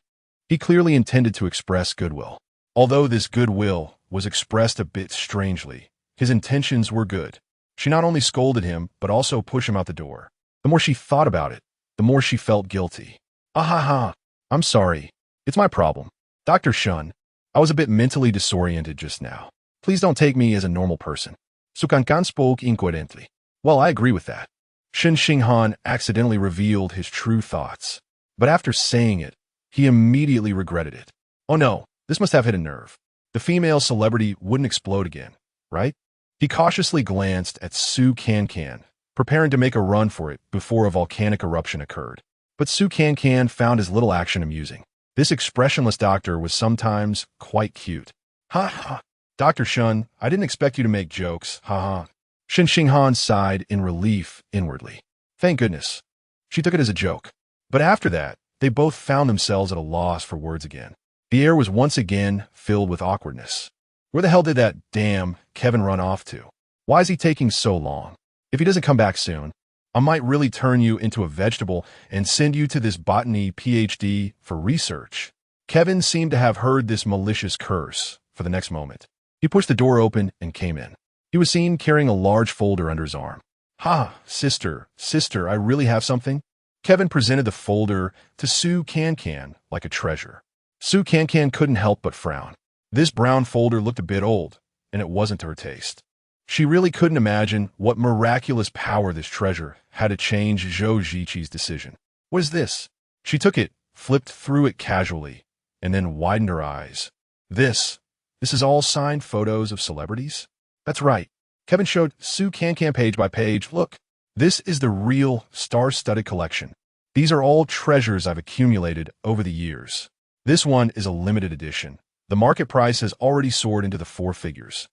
He clearly intended to express goodwill. Although this goodwill was expressed a bit strangely, his intentions were good. She not only scolded him, but also pushed him out the door. The more she thought about it, the more she felt guilty. Ah, I'm sorry. It's my problem. Dr. Shen, I was a bit mentally disoriented just now. Please don't take me as a normal person. Su Cancan spoke incoherently. Well, I agree with that. Shen Xinghan accidentally revealed his true thoughts. But after saying it, he immediately regretted it. Oh no, this must have hit a nerve. The female celebrity wouldn't explode again, right? He cautiously glanced at Su Cancan, preparing to make a run for it before a volcanic eruption occurred. But Su Cancan found his little action amusing. This expressionless doctor was sometimes quite cute. Ha ha. Dr. Shen, I didn't expect you to make jokes. Ha ha. Shen Xinghan sighed in relief inwardly. Thank goodness. She took it as a joke. But after that, they both found themselves at a loss for words again. The air was once again filled with awkwardness. Where the hell did that damn Kevin run off to? Why is he taking so long? If he doesn't come back soon, I might really turn you into a vegetable and send you to this botany PhD for research. Kevin seemed to have heard this malicious curse for the next moment. He pushed the door open and came in. He was seen carrying a large folder under his arm. Ha, sister, I really have something. Kevin presented the folder to Su Cancan like a treasure. Su Cancan couldn't help but frown. This brown folder looked a bit old, and it wasn't to her taste. She really couldn't imagine what miraculous power this treasure had to change Zhou Ziqi's decision. What is this? She took it, flipped through it casually, and then widened her eyes. This is all signed photos of celebrities? That's right. Kevin showed Su Cancan page by page. Look, this is the real star-studded collection. These are all treasures I've accumulated over the years. This one is a limited edition. The market price has already soared into the 4 figures.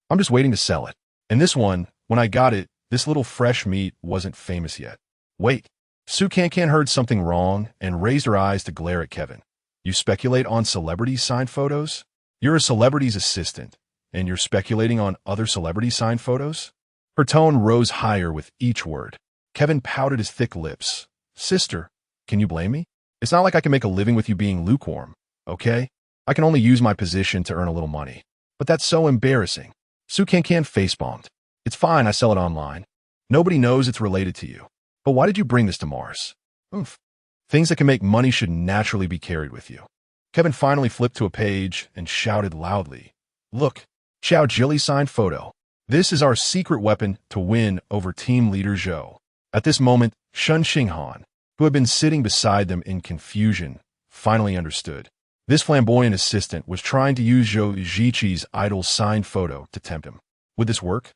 I'm just waiting to sell it. And this one, when I got it, this little fresh meat wasn't famous yet. Wait. Su Cancan heard something wrong and raised her eyes to glare at Kevin. You speculate on celebrities' signed photos? You're a celebrity's assistant, and you're speculating on other celebrities' signed photos? Her tone rose higher with each word. Kevin pouted his thick lips. Sister, can you blame me? It's not like I can make a living with you being lukewarm, okay? I can only use my position to earn a little money. But that's so embarrassing. Cancan face-bombed. It's fine, I sell it online. Nobody knows it's related to you. But why did you bring this to Mars? Oof. Things that can make money should naturally be carried with you. Kevin finally flipped to a page and shouted loudly. Look, Xiao Jilly signed photo. This is our secret weapon to win over team leader Zhou. At this moment, Shen Xinghan, who had been sitting beside them in confusion, finally understood. This flamboyant assistant was trying to use Zhou Ziqi's idol's signed photo to tempt him. Would this work?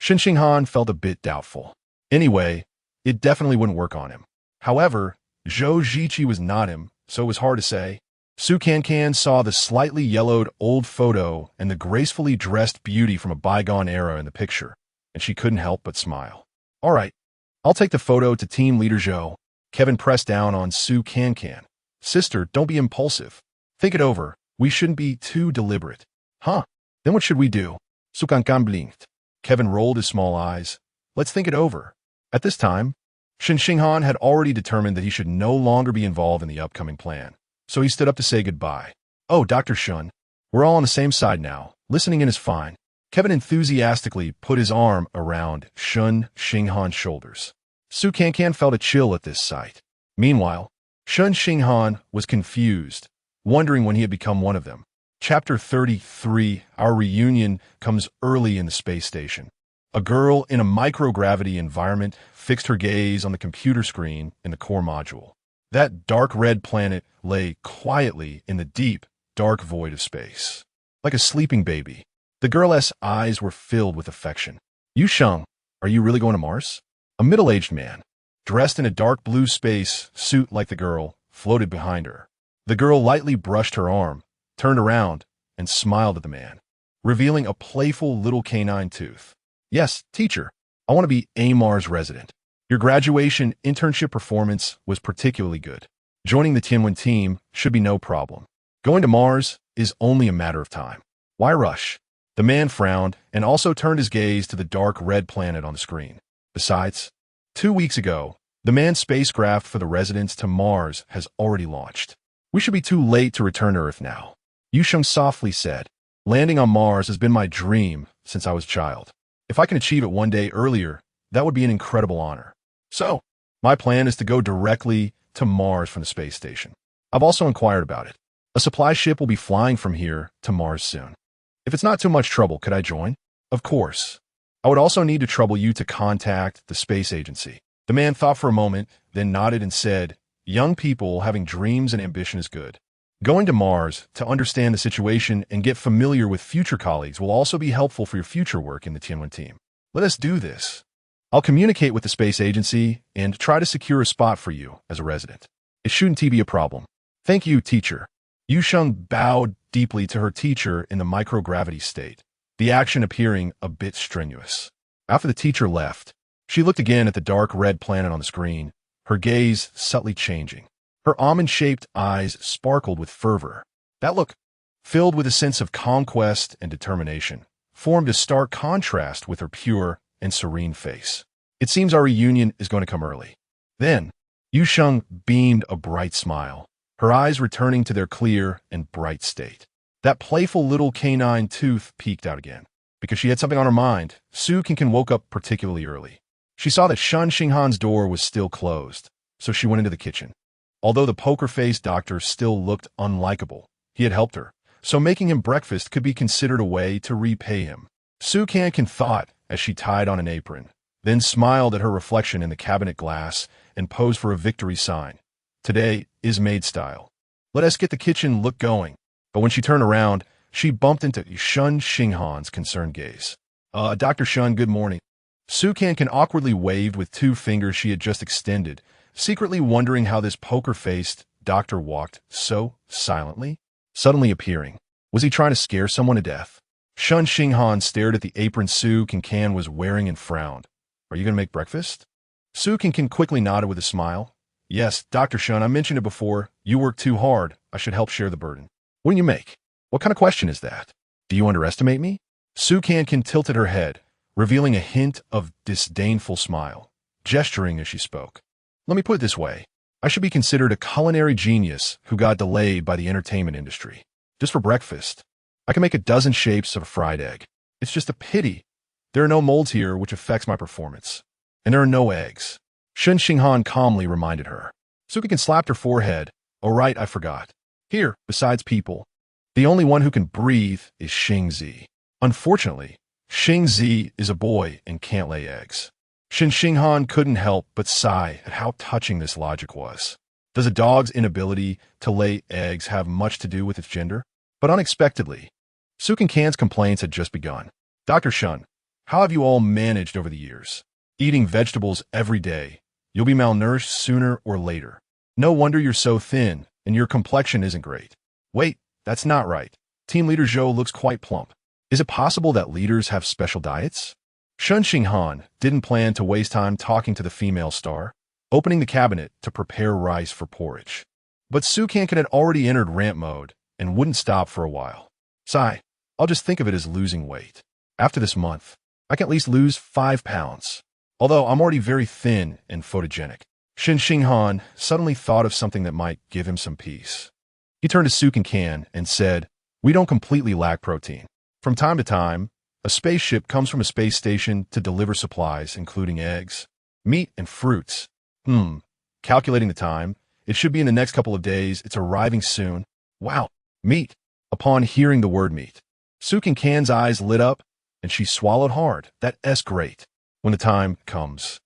Shen Xinghan felt a bit doubtful. Anyway, it definitely wouldn't work on him. However, Zhou Ziqi was not him, so it was hard to say. Cancan saw the slightly yellowed old photo and the gracefully dressed beauty from a bygone era in the picture, and she couldn't help but smile. All right, I'll take the photo to team leader Zhou. Kevin pressed down on Cancan. Sister, don't be impulsive. Think it over. We shouldn't be too deliberate. Huh? Then what should we do? Cancan blinked. Kevin rolled his small eyes. Let's think it over. At this time, Shen Xinghan had already determined that he should no longer be involved in the upcoming plan, so he stood up to say goodbye. Oh, Dr. Shen, we're all on the same side now. Listening in is fine. Kevin enthusiastically put his arm around Shen Xinghan's shoulders. Cancan felt a chill at this sight. Meanwhile, Shen Xinghan was confused, wondering when he had become one of them. Chapter 33, Our reunion comes early in the space station. A girl in a microgravity environment fixed her gaze on the computer screen in the core module. That dark red planet lay quietly in the deep, dark void of space. Like a sleeping baby, the girl's eyes were filled with affection. Yu Sheng, are you really going to Mars? A middle-aged man, dressed in a dark blue space suit like the girl, floated behind her. The girl lightly brushed her arm, turned around, and smiled at the man, revealing a playful little canine tooth. Yes, teacher, I want to be a Mars resident. Your graduation internship performance was particularly good. Joining the Tianwen team should be no problem. Going to Mars is only a matter of time. Why rush? The man frowned and also turned his gaze to the dark red planet on the screen. Besides, 2 weeks ago, the manned spacecraft for the residents to Mars has already launched. We should be too late to return to Earth now. Yu Sheng softly said, landing on Mars has been my dream since I was a child. If I can achieve it one day earlier, that would be an incredible honor. So, my plan is to go directly to Mars from the space station. I've also inquired about it. A supply ship will be flying from here to Mars soon. If it's not too much trouble, could I join? Of course. I would also need to trouble you to contact the space agency. The man thought for a moment, then nodded and said, young people having dreams and ambition is good. Going to Mars to understand the situation and get familiar with future colleagues will also be helpful for your future work in the Tianwen team. Let us do this. I'll communicate with the space agency and try to secure a spot for you as a resident. It shouldn't be a problem. Thank you, teacher. Yu Sheng bowed deeply to her teacher in the microgravity state, the action appearing a bit strenuous. After the teacher left, she looked again at the dark red planet on the screen, her gaze subtly changing. Her almond-shaped eyes sparkled with fervor. That look, filled with a sense of conquest and determination, formed a stark contrast with her pure and serene face. It seems our reunion is going to come early. Then, Yu Sheng beamed a bright smile, her eyes returning to their clear and bright state. That playful little canine tooth peeked out again. Because she had something on her mind, Cancan woke up particularly early. She saw that Shen Xinghan's door was still closed, so she went into the kitchen. Although the poker-faced doctor still looked unlikable, he had helped her, so making him breakfast could be considered a way to repay him. Cancan thought as she tied on an apron, then smiled at her reflection in the cabinet glass and posed for a victory sign. Today is maid style. Let us get the kitchen look going. But when she turned around, she bumped into Shen Xinghan's concerned gaze. Dr. Shen, good morning. Cancan awkwardly waved with 2 fingers she had just extended, secretly wondering how this poker-faced doctor walked so silently. Suddenly appearing, was he trying to scare someone to death? Shen Xinghan stared at the apron Cancan was wearing and frowned. Are you going to make breakfast? Cancan quickly nodded with a smile. Yes, Dr. Shen, I mentioned it before. You work too hard. I should help share the burden. What do you make? What kind of question is that? Do you underestimate me? Cancan tilted her head, revealing a hint of disdainful smile. gesturing as she spoke. Let me put it this way. I should be considered a culinary genius who got delayed by the entertainment industry. Just for breakfast, I can make a dozen shapes of a fried egg. It's just a pity there are no molds here, which affects my performance. And there are no eggs. Shen Xinghan calmly reminded her. Sukin slapped her forehead. Oh right, I forgot. Here, besides people, the only one who can breathe is Xingzi. Unfortunately, Xingzi is a boy and can't lay eggs. Shen Xinghan couldn't help but sigh at how touching this logic was. Does a dog's inability to lay eggs have much to do with its gender? But unexpectedly, Cancan's complaints had just begun. Dr. Shen, how have you all managed over the years? Eating vegetables every day. You'll be malnourished sooner or later. No wonder you're so thin, and your complexion isn't great. Wait, that's not right. Team leader Zhou looks quite plump. Is it possible that leaders have special diets? Shen Xinghan didn't plan to waste time talking to the female star, opening the cabinet to prepare rice for porridge. But Cancan had already entered rant mode and wouldn't stop for a while. Sigh, I'll just think of it as losing weight. After this month, I can at least lose 5 pounds. Although I'm already very thin and photogenic. Shen Xinghan suddenly thought of something that might give him some peace. He turned to Cancan and said, we don't completely lack protein. From time to time, a spaceship comes from a space station to deliver supplies, including eggs, meat, and fruits. Calculating the time, it should be in the next couple of days. It's arriving soon. Wow, meat. Upon hearing the word meat, Cancan's eyes lit up, and she swallowed hard. That's great. When the time comes,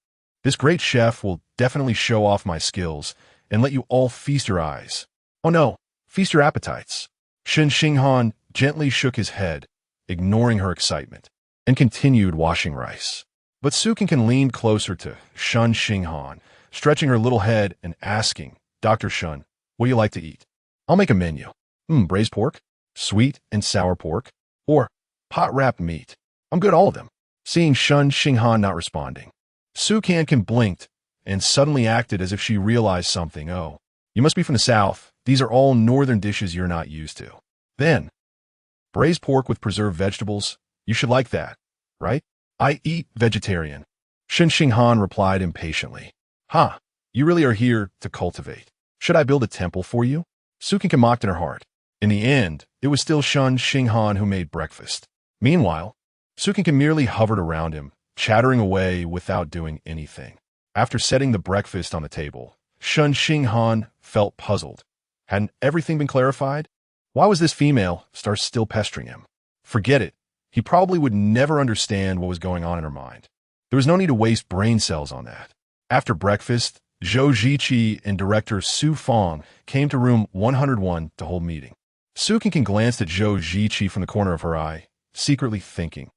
this great chef will definitely show off my skills and let you all feast your eyes. Oh no, feast your appetites. Shen Xinghan gently shook his head, ignoring her excitement, and continued washing rice. But Cancan leaned closer to Shen Xinghan, stretching her little head and asking, Dr. Shen, what do you like to eat? I'll make a menu. Braised pork, sweet and sour pork, or pot-wrapped meat. I'm good at all of them. Seeing Shen Xinghan not responding, Cancan blinked and suddenly acted as if she realized something. Oh, you must be from the south. These are all northern dishes you're not used to. Then, braised pork with preserved vegetables. You should like that, right? I eat vegetarian. Shen Xinghan replied impatiently. You really are here to cultivate. Should I build a temple for you? Cancan mocked in her heart. In the end, it was still Shen Xinghan who made breakfast. Meanwhile, Cancan merely hovered around him, chattering away without doing anything. After setting the breakfast on the table, Shen Xinghan felt puzzled. Hadn't everything been clarified? Why was this female star still pestering him? Forget it. He probably would never understand what was going on in her mind. There was no need to waste brain cells on that. After breakfast, Zhou Ziqi and director Su Fong came to room 101 to hold meeting. Cancan glanced at Zhou Ziqi from the corner of her eye, secretly thinking,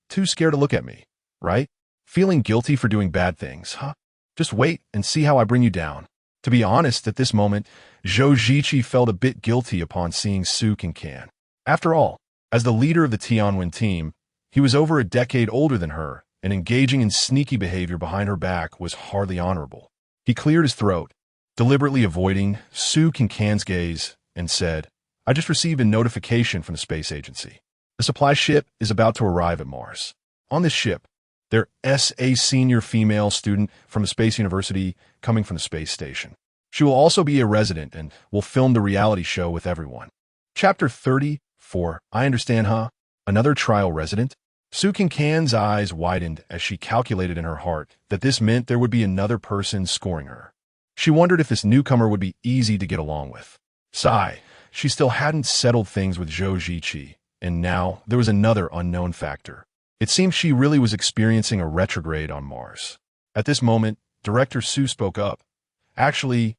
too scared to look at me, right? Feeling guilty for doing bad things, huh? Just wait and see how I bring you down. To be honest, at this moment, Zhou Ziqi felt a bit guilty upon seeing Cancan. After all, as the leader of the Tianwen team, he was over a decade older than her, and engaging in sneaky behavior behind her back was hardly honorable. He cleared his throat, deliberately avoiding Cancan's gaze, and said, I just received a notification from the space agency. The supply ship is about to arrive at Mars. On this ship, there's a senior female student from a space university coming from the space station. She will also be a resident and will film the reality show with everyone. Chapter 34, I understand, huh? Another trial resident? Cancan's eyes widened as she calculated in her heart that this meant there would be another person scoring her. She wondered if this newcomer would be easy to get along with. Sigh, she still hadn't settled things with Zhou Ziqi, and now there was another unknown factor. It seemed she really was experiencing a retrograde on Mars. At this moment, Director Su spoke up. Actually,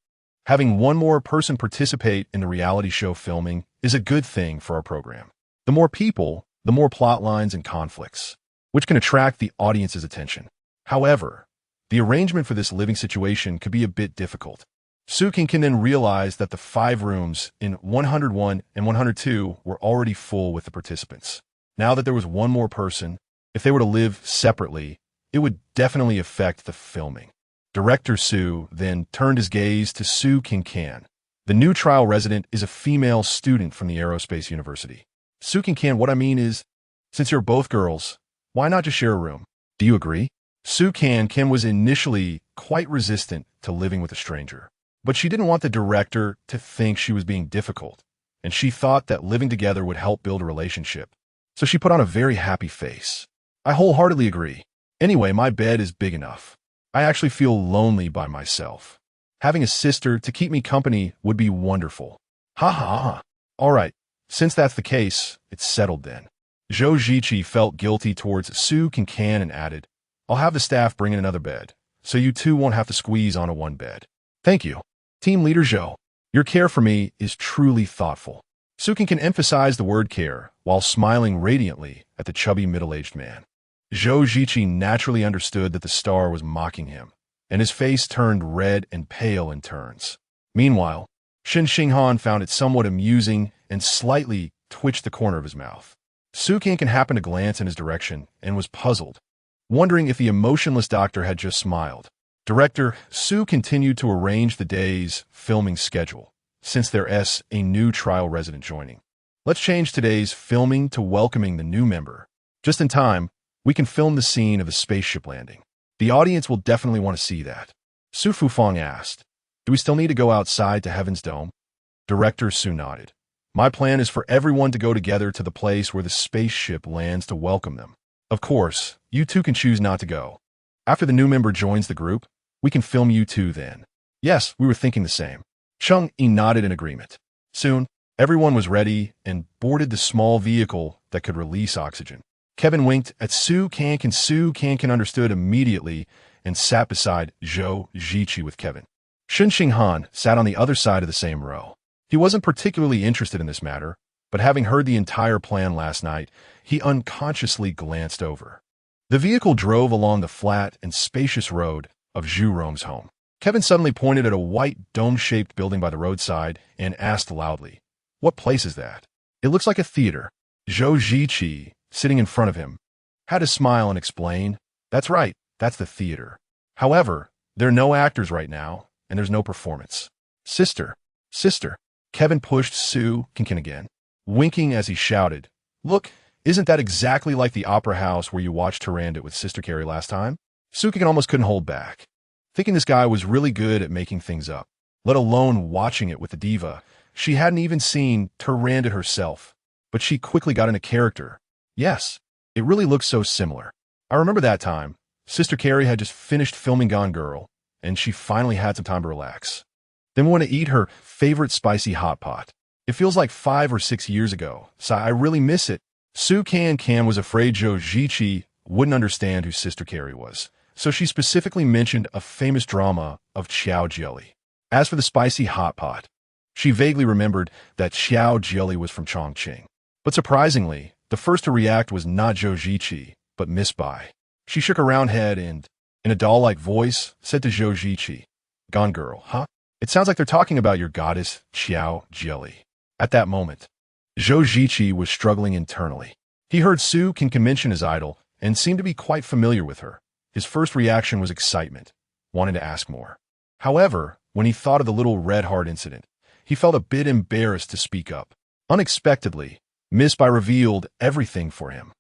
having one more person participate in the reality show filming is a good thing for our program. The more people, the more plot lines and conflicts, which can attract the audience's attention. However, the arrangement for this living situation could be a bit difficult. Cancan then realized that the 5 rooms in 101 and 102 were already full with the participants. Now that there was one more person, if they were to live separately, it would definitely affect the filming. Director Su then turned his gaze to Cancan. The new trial resident is a female student from the Aerospace University. Cancan, what I mean is, since you're both girls, why not just share a room? Do you agree? Cancan was initially quite resistant to living with a stranger, but she didn't want the director to think she was being difficult, and she thought that living together would help build a relationship. So she put on a very happy face. I wholeheartedly agree. Anyway, my bed is big enough. I actually feel lonely by myself. Having a sister to keep me company would be wonderful. Ha ha ha. All right, since that's the case, it's settled then. Zhou Ziqi felt guilty towards Cancan and added, I'll have the staff bring in another bed, so you two won't have to squeeze onto one bed. Thank you. Team Leader Zhou, your care for me is truly thoughtful. Cancan emphasized the word care while smiling radiantly at the chubby middle-aged man. Zhou Ziqi naturally understood that the star was mocking him, and his face turned red and pale in turns. Meanwhile, Shen Xinghan found it somewhat amusing and slightly twitched the corner of his mouth. Cancan happened to glance in his direction and was puzzled, wondering if the emotionless doctor had just smiled. Director Su continued to arrange the day's filming schedule, since there's a new trial resident joining. Let's change today's filming to welcoming the new member. Just in time, we can film the scene of the spaceship landing. The audience will definitely want to see that. Su Fufang asked, Do we still need to go outside to Heaven's Dome? Director Su nodded. My plan is for everyone to go together to the place where the spaceship lands to welcome them. Of course, you two can choose not to go. After the new member joins the group, we can film you two then. Yes, we were thinking the same. Cheng Yi nodded in agreement. Soon, everyone was ready and boarded the small vehicle that could release oxygen. Kevin winked at Cancan. Cancan understood immediately and sat beside Zhou Ziqi with Kevin. Shen Xinghan sat on the other side of the same row. He wasn't particularly interested in this matter, but having heard the entire plan last night, he unconsciously glanced over. The vehicle drove along the flat and spacious road of Zhu Rome's home. Kevin suddenly pointed at a white dome-shaped building by the roadside and asked loudly, What place is that? It looks like a theater. Zhou Ziqi, sitting in front of him, had to smile and explain, That's right, that's the theater. However, there are no actors right now, and there's no performance. Sister. Kevin pushed Cancan again, winking as he shouted, Look, isn't that exactly like the opera house where you watched Turandot with Sister Carrie last time? Cancan almost couldn't hold back, thinking this guy was really good at making things up, let alone watching it with the diva. She hadn't even seen Turandot herself, but she quickly got into character. Yes, it really looked so similar. I remember that time. Sister Carrie had just finished filming Gone Girl, and she finally had some time to relax. Then we want to eat her favorite spicy hot pot. It feels like 5 or 6 years ago, so I really miss it. Cancan was afraid Zhou Ziqi wouldn't understand who Sister Carrie was, so she specifically mentioned a famous drama of Xiao Jelly. As for the spicy hot pot, she vaguely remembered that Xiao Jelly was from Chongqing. But surprisingly, the first to react was not Zhou Ziqi, but Miss Bai. She shook her round head and, in a doll-like voice, said to Zhou Ziqi, Gone Girl, huh? It sounds like they're talking about your goddess, Xiao Jelly. At that moment, Zhou Ziqi was struggling internally. He heard Cancan mention his idol and seemed to be quite familiar with her. His first reaction was excitement, wanting to ask more. However, when he thought of the little red heart incident, he felt a bit embarrassed to speak up. Unexpectedly, Miss Bai revealed everything for him.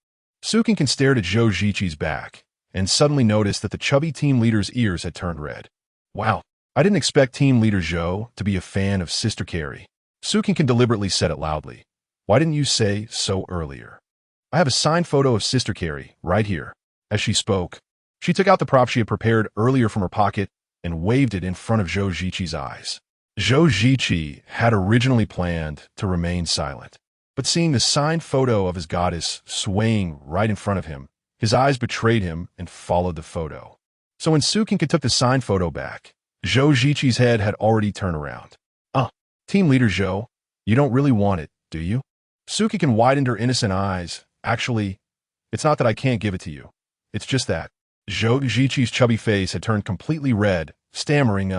Cancan stared at Zhou Ziqi's back and suddenly noticed that the chubby team leader's ears had turned red. Wow, I didn't expect team leader Zhou to be a fan of Sister Carrie. Cancan deliberately said it loudly. Why didn't you say so earlier? I have a signed photo of Sister Carrie right here. As she spoke, she took out the prop she had prepared earlier from her pocket and waved it in front of Zhou Ziqi's eyes. Zhou Ziqi had originally planned to remain silent, but seeing the signed photo of his goddess swaying right in front of him, his eyes betrayed him and followed the photo. So when Cancan took the signed photo back, Zhou Ziqi's head had already turned around. Team leader Zhou, you don't really want it, do you? Cancan widened her innocent eyes. Actually, it's not that I can't give it to you. It's just that. Zhou Ziqi's chubby face had turned completely red, stammering,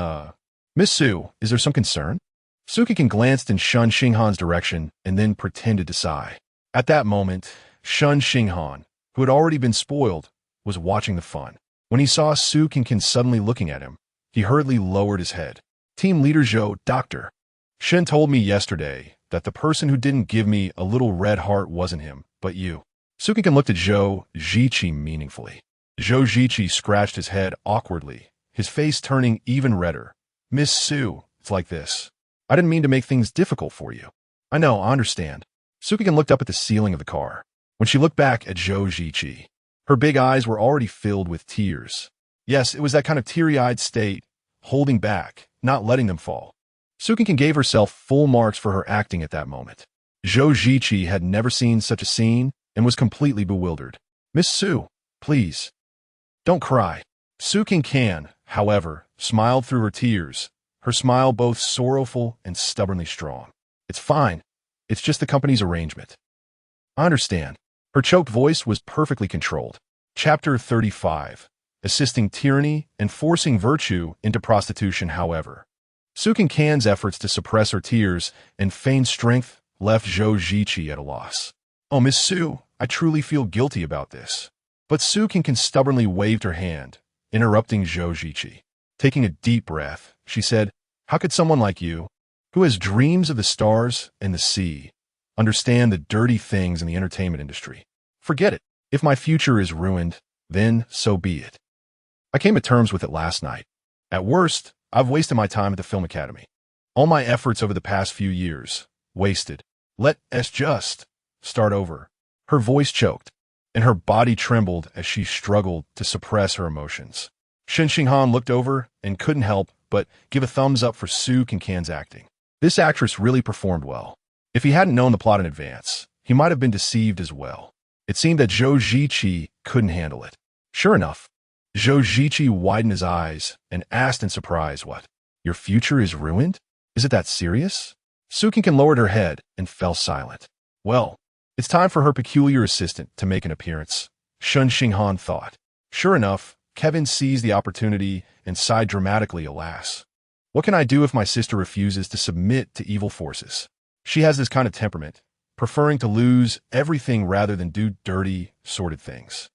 Miss Su, is there some concern? Cancan glanced in Shen Xinghan's direction and then pretended to sigh. At that moment, Shen Xinghan, who had already been spoiled, was watching the fun. When he saw Cancan suddenly looking at him, he hurriedly lowered his head. Team leader Zhou, Doctor. Shen told me yesterday that the person who didn't give me a little red heart wasn't him, but you. Cancan looked at Zhou Ziqi meaningfully. Zhou Ziqi scratched his head awkwardly, his face turning even redder. Miss Su, it's like this. I didn't mean to make things difficult for you. I know, I understand. Sukigan looked up at the ceiling of the car. When she looked back at Zhou Ziqi, her big eyes were already filled with tears. Yes, it was that kind of teary-eyed state, holding back, not letting them fall. Sukigan gave herself full marks for her acting at that moment. Zhou Ziqi had never seen such a scene and was completely bewildered. Miss Su, please, don't cry. Su Cancan, however, smiled through her tears, her smile both sorrowful and stubbornly strong. It's fine. It's just the company's arrangement. I understand. Her choked voice was perfectly controlled. Chapter 35. Assisting tyranny and forcing virtue into prostitution, however. Su Cancan's efforts to suppress her tears and feign strength left Zhou Ziqi at a loss. Oh, Miss Su, I truly feel guilty about this. But Su Cancan stubbornly waved her hand, interrupting Zhou Ziqi. Taking a deep breath, she said, how could someone like you, who has dreams of the stars and the sea, understand the dirty things in the entertainment industry? Forget it. If my future is ruined, then so be it. I came to terms with it last night. At worst, I've wasted my time at the Film Academy. All my efforts over the past few years, wasted. Let us just start over. Her voice choked, and her body trembled as she struggled to suppress her emotions. Shen Xinghan looked over and couldn't help but give a thumbs up for Su Cancan's acting. This actress really performed well. If he hadn't known the plot in advance, he might have been deceived as well. It seemed that Zhou Ziqi couldn't handle it. Sure enough, Zhou Ziqi widened his eyes and asked in surprise, what? Your future is ruined? Is it that serious? Su Cancan lowered her head and fell silent. Well, it's time for her peculiar assistant to make an appearance, Shen Xinghan thought. Sure enough, Kevin seized the opportunity and sighed dramatically, alas. What can I do if my sister refuses to submit to evil forces? She has this kind of temperament, preferring to lose everything rather than do dirty, sordid things.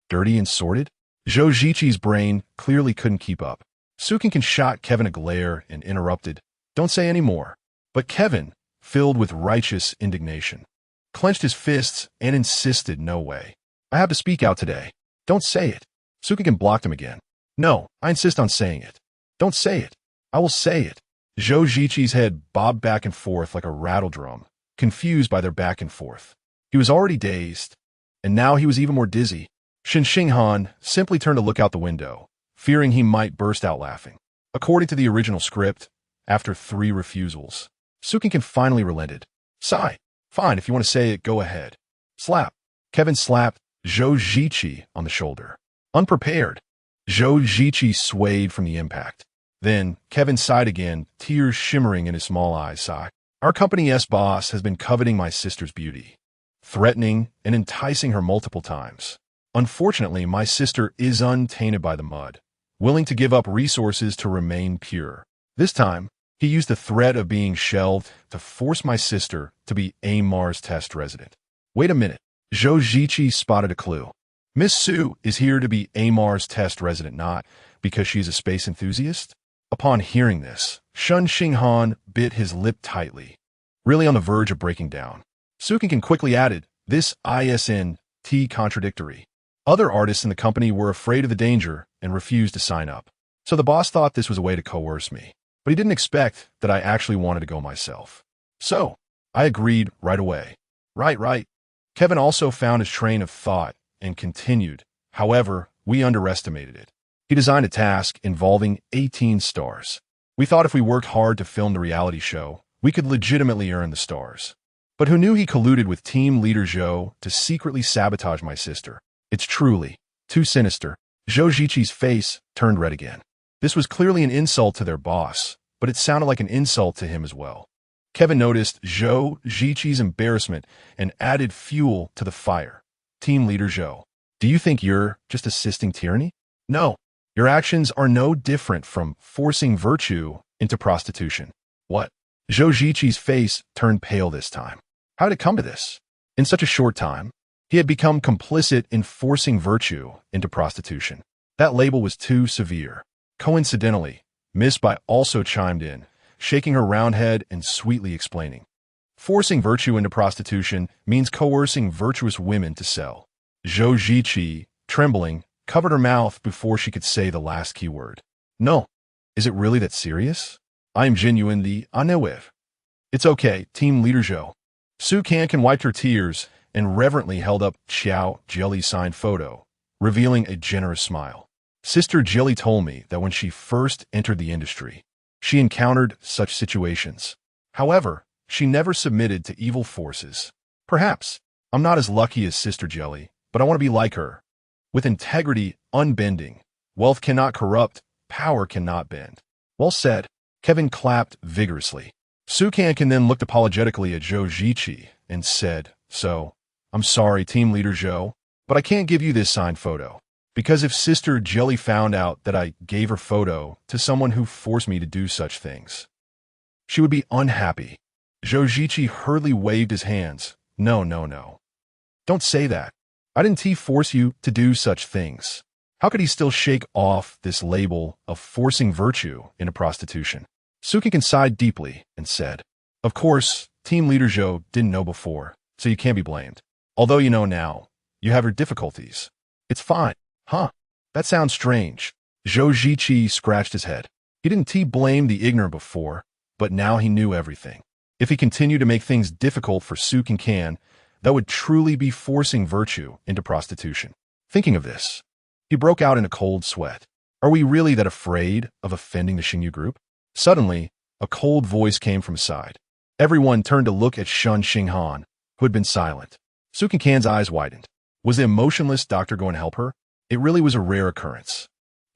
Dirty and sordid? Zhou Ziqi's brain clearly couldn't keep up. Su Cancan shot Kevin a glare and interrupted. Don't say any more. But Kevin, filled with righteous indignation, clenched his fists and insisted, no way. I have to speak out today. Don't say it. Su Cancan blocked him again. No, I insist on saying it. Don't say it. I will say it. Zhou Ziqi's head bobbed back and forth like a rattle drum, confused by their back and forth. He was already dazed, and now he was even more dizzy. Shen Xinghan simply turned to look out the window, fearing he might burst out laughing. According to the original script, after 3 refusals, Su Cancan finally relented. Sigh. Fine, if you want to say it, go ahead. Slap. Kevin slapped Zhou Ziqi on the shoulder. Unprepared, Zhou Ziqi swayed from the impact. Then, Kevin sighed again, tears shimmering in his small eyes. Sigh. Our company's boss has been coveting my sister's beauty, threatening and enticing her multiple times. Unfortunately, my sister is untainted by the mud, willing to give up resources to remain pure. This time, he used the threat of being shelved to force my sister to be a Mars test resident. Wait a minute. Zhou Ziqi spotted a clue. Miss Su is here to be a Mars test resident, not because she is a space enthusiast? Upon hearing this, Shen Xinghan bit his lip tightly, really on the verge of breaking down. Su Cancan quickly added, this isn't contradictory. Other artists in the company were afraid of the danger and refused to sign up. So the boss thought this was a way to coerce me. But he didn't expect that I actually wanted to go myself. So, I agreed right away. Right. Kevin also found his train of thought and continued. However, we underestimated it. He designed a task involving 18 stars. We thought if we worked hard to film the reality show, we could legitimately earn the stars. But who knew he colluded with team leader Zhou to secretly sabotage my sister? It's truly too sinister. Zhou Ziqi's face turned red again. This was clearly an insult to their boss, but it sounded like an insult to him as well. Kevin noticed Zhou Ziqi's embarrassment and added fuel to the fire. Team leader Zhou, do you think you're just assisting tyranny? No, your actions are no different from forcing virtue into prostitution. What? Zhou Ziqi's face turned pale this time. How did it come to this? In such a short time, he had become complicit in forcing virtue into prostitution. That label was too severe. Coincidentally, Miss Bai also chimed in, shaking her round head and sweetly explaining. Forcing virtue into prostitution means coercing virtuous women to sell. Zhou Ziqi, trembling, covered her mouth before she could say the last keyword. No. Is it really that serious? I am genuinely unaware. It's okay, Team Leader Zhou. Cancan wiped her tears and reverently held up Xiao Jelly's signed photo, revealing a generous smile. Sister Jelly told me that when she first entered the industry, she encountered such situations. However, she never submitted to evil forces. Perhaps I'm not as lucky as Sister Jelly, but I want to be like her. With integrity unbending, wealth cannot corrupt, power cannot bend. Well said. Kevin clapped vigorously. Cancan then looked apologetically at Zhou Ziqi and said, So, I'm sorry, Team Leader Zhou, but I can't give you this signed photo. Because if Sister Jelly found out that I gave her photo to someone who forced me to do such things, she would be unhappy. Zhou Ziqi hurriedly waved his hands. No. Don't say that. I didn't force you to do such things. How could he still shake off this label of forcing virtue into prostitution? Cancan sighed deeply and said, Of course, Team Leader Zhou didn't know before, so you can't be blamed. Although you know now, you have your difficulties. It's fine. Huh? That sounds strange. Zhou Ziqi scratched his head. He didn't blame the ignorant before, but now he knew everything. If he continued to make things difficult for Cancan, that would truly be forcing virtue into prostitution. Thinking of this, he broke out in a cold sweat. Are we really that afraid of offending the Xingyu group? Suddenly, a cold voice came from his side. Everyone turned to look at Shen Xinghan, who had been silent. Cancan's eyes widened. Was the emotionless doctor going to help her? It really was a rare occurrence.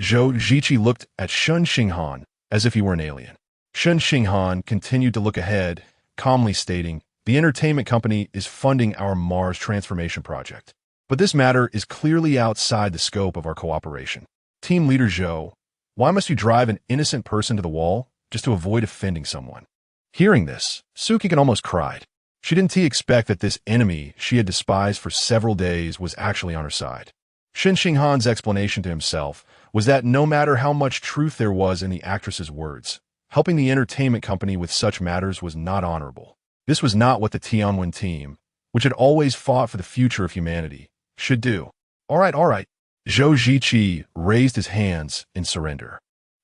Zhou Ziqi looked at Shen Xinghan as if he were an alien. Shen Xinghan continued to look ahead, calmly stating, The entertainment company is funding our Mars transformation project. But this matter is clearly outside the scope of our cooperation. Team Leader Zhou, why must you drive an innocent person to the wall just to avoid offending someone? Hearing this, Cancan almost cried. She didn't expect that this enemy she had despised for several days was actually on her side. Shen Xinghan's explanation to himself was that no matter how much truth there was in the actress's words, helping the entertainment company with such matters was not honorable. This was not what the Tianwen team, which had always fought for the future of humanity, should do. All right. Zhou Ziqi raised his hands in surrender.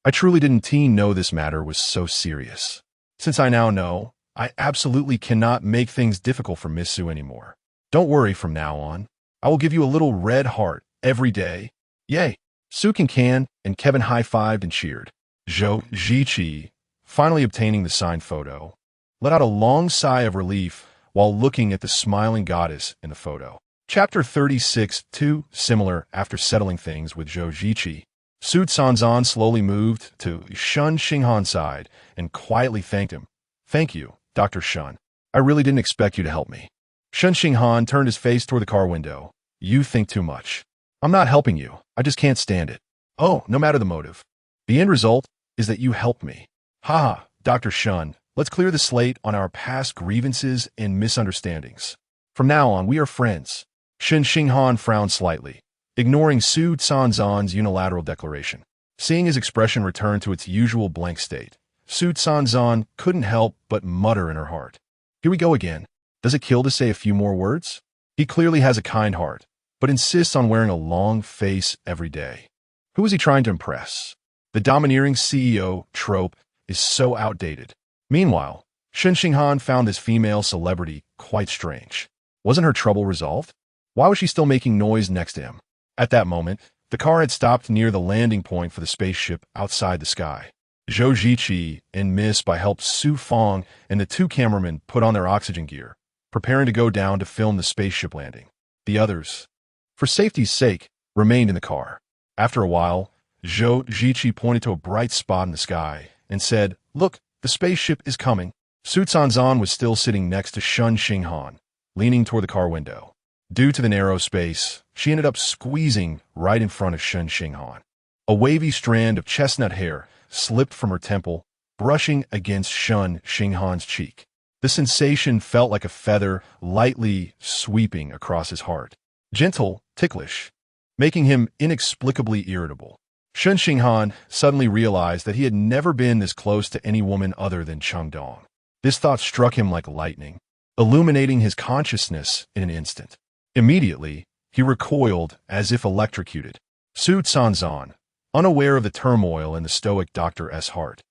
I truly didn't know this matter was so serious. Since I now know, I absolutely cannot make things difficult for Miss Su anymore. Don't worry from now on. I will give you a little red heart every day. Yay! Cancan and Kevin high-fived and cheered. Zhou Ziqi, finally obtaining the signed photo, let out a long sigh of relief while looking at the smiling goddess in the photo. Chapter 36, similar after settling things with Zhou Ziqi. Su Cancan slowly moved to Shen Xinghan's side and quietly thanked him. Thank you, Dr. Shen. I really didn't expect you to help me. Shen Xinghan turned his face toward the car window. You think too much. I'm not helping you. I just can't stand it. Oh, no matter the motive. The end result is that you helped me. Haha, Dr. Shen, let's clear the slate on our past grievances and misunderstandings. From now on, we are friends. Shen Xinghan frowned slightly, ignoring Su Cancan's unilateral declaration. Seeing his expression return to its usual blank state, Su Cancan couldn't help but mutter in her heart. Here we go again. Does it kill to say a few more words? He clearly has a kind heart, but insists on wearing a long face every day. Who is he trying to impress? The domineering CEO trope is so outdated. Meanwhile, Shen Xinghan found this female celebrity quite strange. Wasn't her trouble resolved? Why was she still making noise next to him? At that moment, the car had stopped near the landing point for the spaceship outside the sky. Zhou Ziqi and Miss Bai helped Su Fong and the two cameramen put on their oxygen gear, preparing to go down to film the spaceship landing. The others, for safety's sake, remained in the car. After a while, Zhou Ziqi pointed to a bright spot in the sky and said, Look, the spaceship is coming. Su Cancan was still sitting next to Shen Xinghan, leaning toward the car window. Due to the narrow space, she ended up squeezing right in front of Shen Xinghan. A wavy strand of chestnut hair slipped from her temple, brushing against Shen Xinghan's cheek. The sensation felt like a feather lightly sweeping across his heart. Gentle, ticklish, making him inexplicably irritable. Shen Xinghan suddenly realized that he had never been this close to any woman other than Chengdong. This thought struck him like lightning, illuminating his consciousness in an instant. Immediately, he recoiled as if electrocuted. Su Sanzan, unaware of the turmoil in the stoic Dr. S. heart,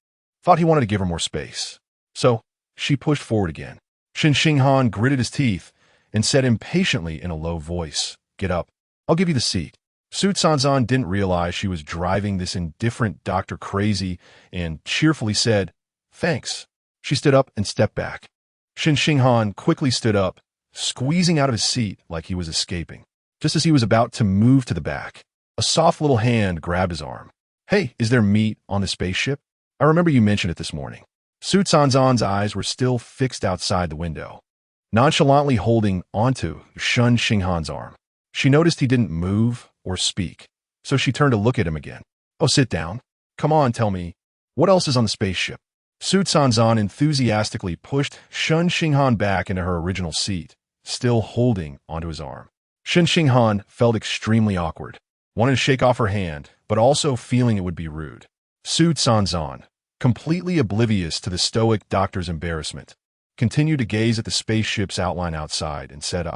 thought he wanted to give her more space. So, she pushed forward again. Shen Xinghan gritted his teeth and said impatiently in a low voice, "Get up. I'll give you the seat." Su Sanzan didn't realize she was driving this indifferent doctor crazy and cheerfully said, "Thanks." She stood up and stepped back. Shen Xinghan quickly stood up, squeezing out of his seat like he was escaping. Just as he was about to move to the back, a soft little hand grabbed his arm. "Hey, is there meat on the spaceship? I remember you mentioned it this morning." Su Sanzan's eyes were still fixed outside the window, nonchalantly holding onto Shen Xinghan's arm. She noticed he didn't move or speak, so she turned to look at him again. "Oh, sit down. Come on, tell me, what else is on the spaceship?" Su Sanzan enthusiastically pushed Shen Xinghan back into her original seat, still holding onto his arm. Shen Xinghan felt extremely awkward, wanted to shake off her hand, but also feeling it would be rude. Su Sanzan, completely oblivious to the stoic doctor's embarrassment, continued to gaze at the spaceship's outline outside and said,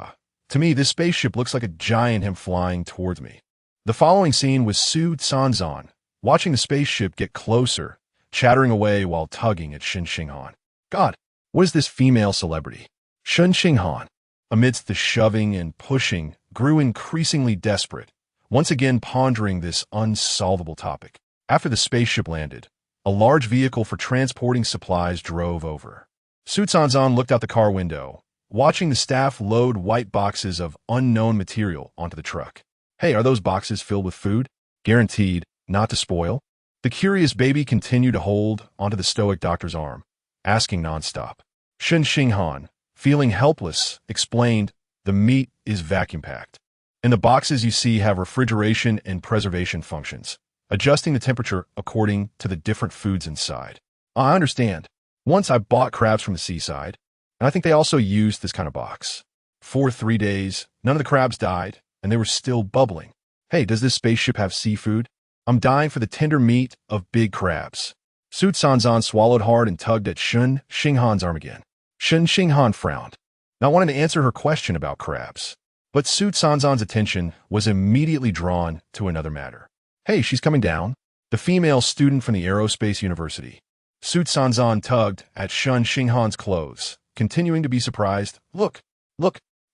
"To me, this spaceship looks like a giant him flying towards me." The following scene was Su Sanzan watching the spaceship get closer, chattering away while tugging at Shen Xinghan. "God, what is this female celebrity?" Shen Xinghan, amidst the shoving and pushing, grew increasingly desperate, once again pondering this unsolvable topic. After the spaceship landed, a large vehicle for transporting supplies drove over. Su Sanzan looked out the car window, watching the staff load white boxes of unknown material onto the truck. "Hey, are those boxes filled with food? Guaranteed not to spoil?" The curious baby continued to hold onto the stoic doctor's arm, asking nonstop. Shen Xinghan, feeling helpless, explained, "The meat is vacuum-packed, and the boxes you see have refrigeration and preservation functions, adjusting the temperature according to the different foods inside." "I understand. Once I bought crabs from the seaside, and I think they also used this kind of box. For 3 days, none of the crabs died, and they were still bubbling. Hey, does this spaceship have seafood? I'm dying for the tender meat of big crabs." Su Sanzan swallowed hard and tugged at Shen Xinghan's arm again. Shen Xinghan frowned, not wanting to answer her question about crabs. But Su Sanzan's attention was immediately drawn to another matter. "Hey, she's coming down." The female student from the Aerospace University. Su Sanzan tugged at Shen Xinghan's clothes, continuing to be surprised. Look.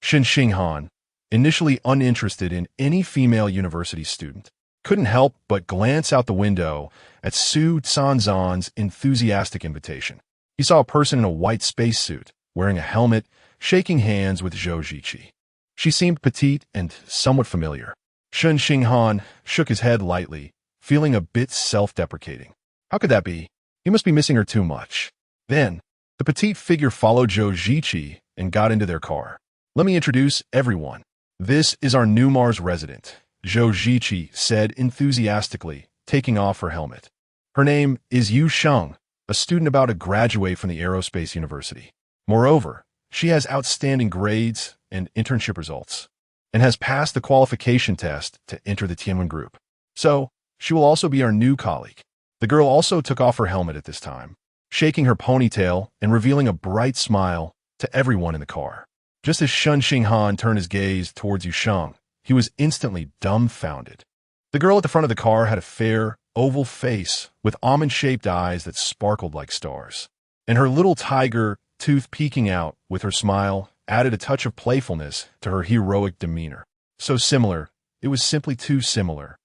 Shen Xinghan, initially uninterested in any female university student, couldn't help but glance out the window at Su Sanzan's enthusiastic invitation. He saw a person in a white spacesuit, wearing a helmet, shaking hands with Zhou Ziqi. She seemed petite and somewhat familiar. Shen Xinghan shook his head lightly, feeling a bit self-deprecating. How could that be? He must be missing her too much. Then, the petite figure followed Zhou Ziqi and got into their car. "Let me introduce everyone. This is our new Mars resident," Zhou Ziqi said enthusiastically, taking off her helmet. "Her name is Yu Sheng, a student about to graduate from the Aerospace University. Moreover, she has outstanding grades and internship results, and has passed the qualification test to enter the Tianwen group. So, she will also be our new colleague." The girl also took off her helmet at this time, shaking her ponytail and revealing a bright smile to everyone in the car. Just as Shen Xinghan turned his gaze towards Yu Sheng, he was instantly dumbfounded. The girl at the front of the car had a fair, oval face with almond-shaped eyes that sparkled like stars, and her little tiger tooth peeking out with her smile added a touch of playfulness to her heroic demeanor. So similar, it was simply too similar.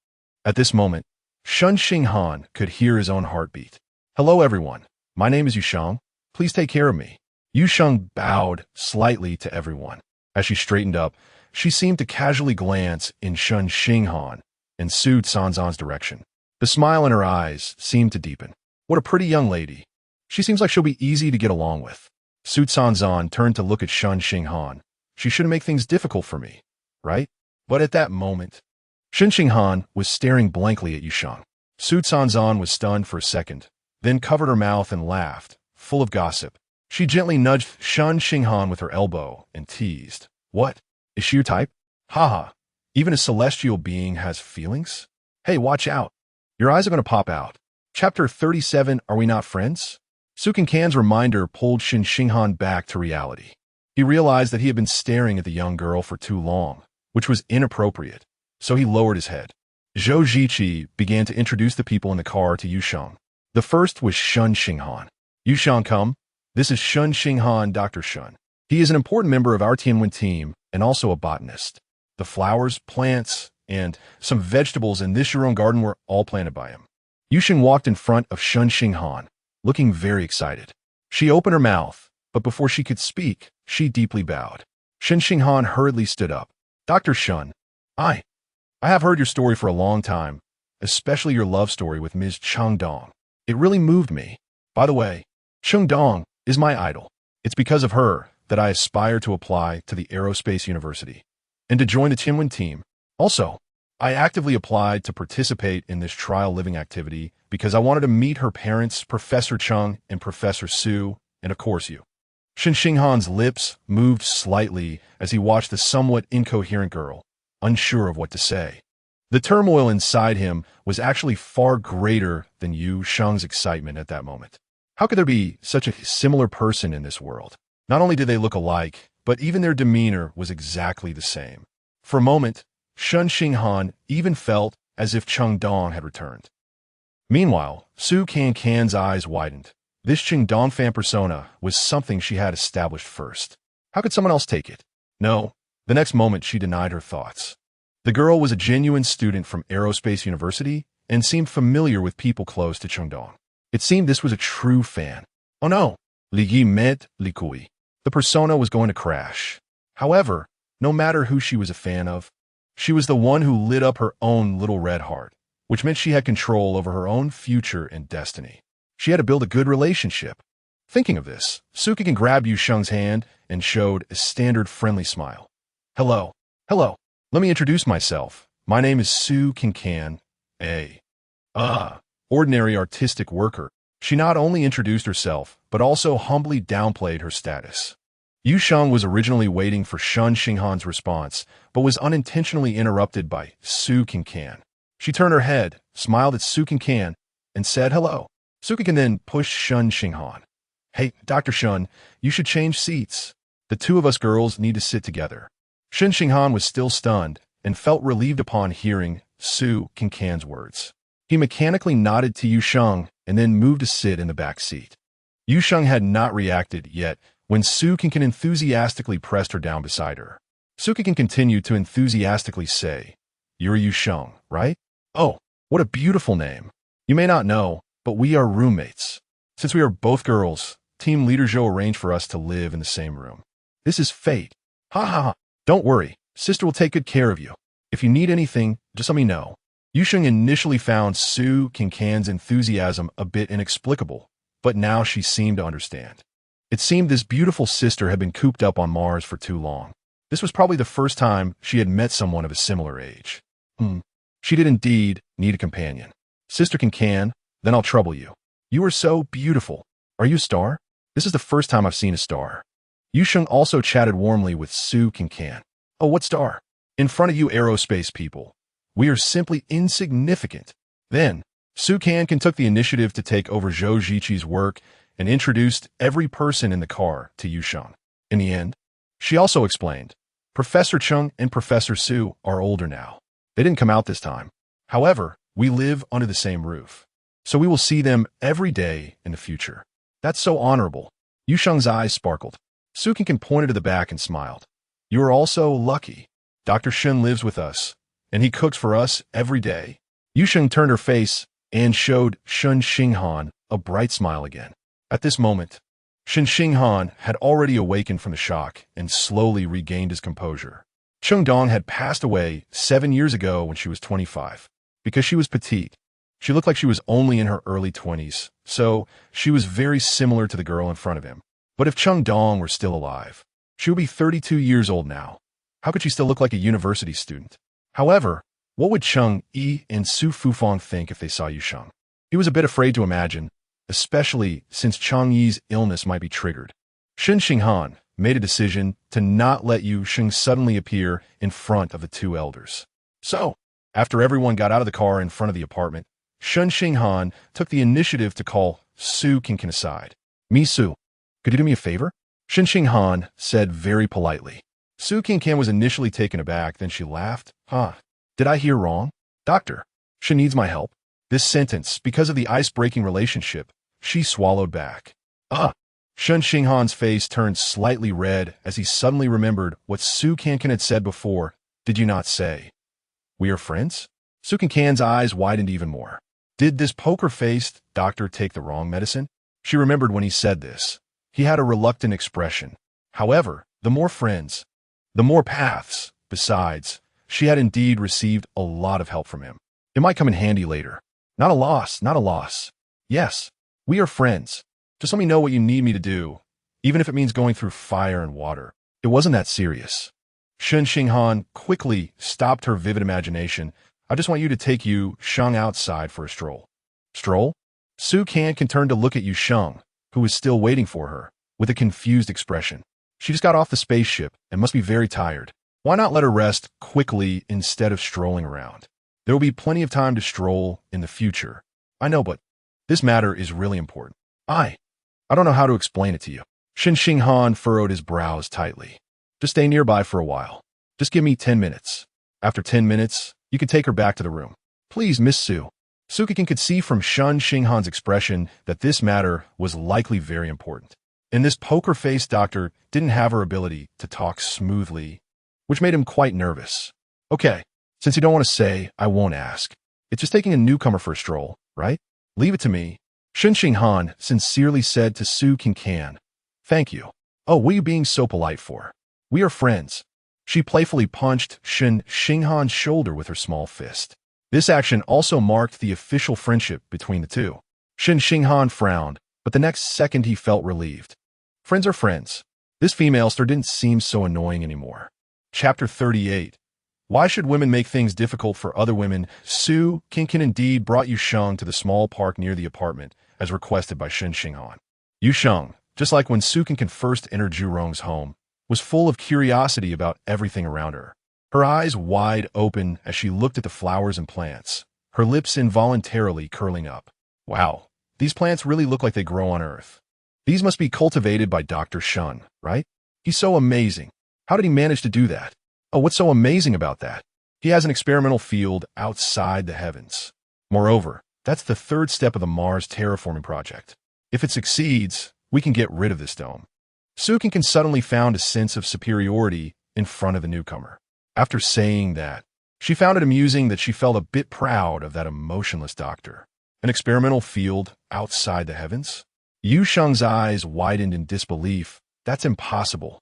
At this moment, Shen Xinghan could hear his own heartbeat. "Hello, everyone. My name is Yu Sheng. Please take care of me." Yu Sheng bowed slightly to everyone. As she straightened up, she seemed to casually glance in Shen Xinghan and Su Sanzan's direction. The smile in her eyes seemed to deepen. "What a pretty young lady. She seems like she'll be easy to get along with." Su Sanzan turned to look at Shen Xinghan. "She shouldn't make things difficult for me, right?" But at that moment, Shen Xinghan was staring blankly at Yu Sheng. Su Sanzan was stunned for a second, then covered her mouth and laughed, full of gossip. She gently nudged Shen Xinghan with her elbow and teased. "What? Is she your type? Haha, even a celestial being has feelings? Hey, watch out. Your eyes are going to pop out." Chapter 37, Are We Not Friends? Su Cancan's reminder pulled Shen Xinghan back to reality. He realized that he had been staring at the young girl for too long, which was inappropriate, so he lowered his head. Zhou Ziqi began to introduce the people in the car to Yusheng. The first was Shen Xinghan. Yusheng, come. This is Shen Xinghan, Dr. Shen. He is an important member of our Tianwen team and also a botanist. The flowers, plants, and some vegetables in this your own garden were all planted by him. Yusheng walked in front of Shen Xinghan, looking very excited. She opened her mouth, but before she could speak, she deeply bowed. Shen Xinghan hurriedly stood up. Dr. Shen, I have heard your story for a long time, especially your love story with Ms. Cheng Dong. It really moved me. By the way, Cheng Dong is my idol. It's because of her that I aspire to apply to the Aerospace University and to join the Tianwen team. Also, I actively applied to participate in this trial living activity because I wanted to meet her parents, Professor Cheng and Professor Su, and of course you. Shen Xinghan's lips moved slightly as he watched the somewhat incoherent girl, unsure of what to say. The turmoil inside him was actually far greater than Yu Sheng's excitement at that moment. How could there be such a similar person in this world? Not only did they look alike, but even their demeanor was exactly the same. For a moment, Shen Xinghan even felt as if Cheng Dong had returned. Meanwhile, Su Cancan's eyes widened. This Cheng Dong fan persona was something she had established first. How could someone else take it? No. The next moment, she denied her thoughts. The girl was a genuine student from Aerospace University and seemed familiar with people close to Cheng Dong. It seemed this was a true fan. Oh no! Li Yi met Li Kui. The persona was going to crash. However, no matter who she was a fan of, she was the one who lit up her own little red heart, which meant she had control over her own future and destiny. She had to build a good relationship. Thinking of this, Su Cancan grabbed Yu Sheng's hand and showed a standard friendly smile. Hello. Hello. Let me introduce myself. My name is Su Cancan, a ordinary artistic worker. She not only introduced herself, but also humbly downplayed her status. Yu Sheng was originally waiting for Shen Xinghan's response, but was unintentionally interrupted by Su Cancan. She turned her head, smiled at Su Cancan, and said hello. Su Cancan then pushed Shen Xinghan. Hey, Dr. Shen, you should change seats. The two of us girls need to sit together. Shen Xinghan was still stunned and felt relieved upon hearing Su Cancan's words. He mechanically nodded to Yu Sheng and then moved to sit in the back seat. Yu Sheng had not reacted yet when Su Cancan enthusiastically pressed her down beside her. Su Cancan continued to enthusiastically say, You're Yu Sheng, right? Oh, what a beautiful name. You may not know, but we are roommates. Since we are both girls, Team Leader Zhou arranged for us to live in the same room. This is fate. Ha ha ha. Don't worry, sister will take good care of you. If you need anything, just let me know. Yu Sheng initially found Su Cancan's enthusiasm a bit inexplicable, but now she seemed to understand. It seemed this beautiful sister had been cooped up on Mars for too long. This was probably the first time she had met someone of a similar age. She did indeed need a companion. Sister Cancan, then I'll trouble you. You are so beautiful. Are you a star? This is the first time I've seen a star. Yu Sheng also chatted warmly with Su Cancan. Oh, what star? In front of you aerospace people. We are simply insignificant. Then, Su Cancan took the initiative to take over Zhou Ziqi's work and introduced every person in the car to Yu Sheng. In the end, she also explained, Professor Cheng and Professor Su are older now. They didn't come out this time. However, we live under the same roof, so we will see them every day in the future. That's so honorable. Yu Sheng's eyes sparkled. Su Cancan pointed to the back and smiled. You are also lucky. Dr. Shen lives with us, and he cooks for us every day. Yu Sheng turned her face and showed Shen Xinghan a bright smile again. At this moment, Shen Xinghan had already awakened from the shock and slowly regained his composure. Cheng Dong had passed away 7 years ago when she was 25. Because she was petite, she looked like she was only in her early 20s, so she was very similar to the girl in front of him. But if Cheng Dong were still alive, she would be 32 years old now. How could she still look like a university student? However, what would Cheng Yi and Su Fufang think if they saw Yu Sheng? He was a bit afraid to imagine, especially since Cheng Yi's illness might be triggered. Shen Xinghan made a decision to not let Yu Sheng suddenly appear in front of the two elders. So, after everyone got out of the car in front of the apartment, Shen Xinghan took the initiative to call Su Cancan aside. Su, could you do me a favor? Shen Xinghan said very politely. Su Cancan was initially taken aback, then she laughed. Did I hear wrong? Doctor, She needs my help. This sentence, because of the ice-breaking relationship, she swallowed back. Ah! Shen Xinghan's face turned slightly red as he suddenly remembered what Su Cancan had said before. Did you not say we are friends? Su Cancan's eyes widened even more. Did this poker-faced doctor take the wrong medicine? She remembered when he said this. He had a reluctant expression. However, the more friends, the more paths. Besides, she had indeed received a lot of help from him. It might come in handy later. Not a loss, not a loss. Yes, we are friends. Just let me know what you need me to do, even if it means going through fire and water. It wasn't that serious. Shen Xinghan quickly stopped her vivid imagination. I just want you to take Yu Sheng outside for a stroll. Stroll? Su Cancan turned to look at Yu Sheng, who was still waiting for her, with a confused expression. She just got off the spaceship and must be very tired. Why not let her rest quickly instead of strolling around? There will be plenty of time to stroll in the future. I know, but this matter is really important. I don't know how to explain it to you. Shen Xinghan furrowed his brows tightly. Just stay nearby for a while. Just give me 10 minutes. After 10 minutes, you can take her back to the room. Please, Miss Su. Su Cancan could see from Shen Xinghan's expression that this matter was likely very important. And this poker-faced doctor didn't have her ability to talk smoothly, which made him quite nervous. Okay, since you don't want to say, I won't ask. It's just taking a newcomer for a stroll, right? Leave it to me. Shen Xinghan sincerely said to Su Cancan. Thank you. Oh, what are you being so polite for? We are friends. She playfully punched Shen Xinghan's shoulder with her small fist. This action also marked the official friendship between the two. Shen Xinghan frowned, but the next second he felt relieved. Friends are friends. This female star didn't seem so annoying anymore. Chapter 38. Why should women make things difficult for other women? Su Cancan indeed brought Yu Sheng to the small park near the apartment, as requested by Shen Xinghan. Yu Sheng, just like when Su Cancan first entered Zhu Rong's home, was full of curiosity about everything around her. Her eyes wide open as she looked at the flowers and plants, her lips involuntarily curling up. Wow, these plants really look like they grow on Earth. These must be cultivated by Dr. Shen, right? He's so amazing. How did he manage to do that? Oh, what's so amazing about that? He has an experimental field outside the heavens. Moreover, that's the third step of the Mars terraforming project. If it succeeds, we can get rid of this dome. Su Cancan suddenly found a sense of superiority in front of the newcomer. After saying that, she found it amusing that she felt a bit proud of that emotionless doctor. An experimental field outside the heavens? Yu Sheng's eyes widened in disbelief. That's impossible.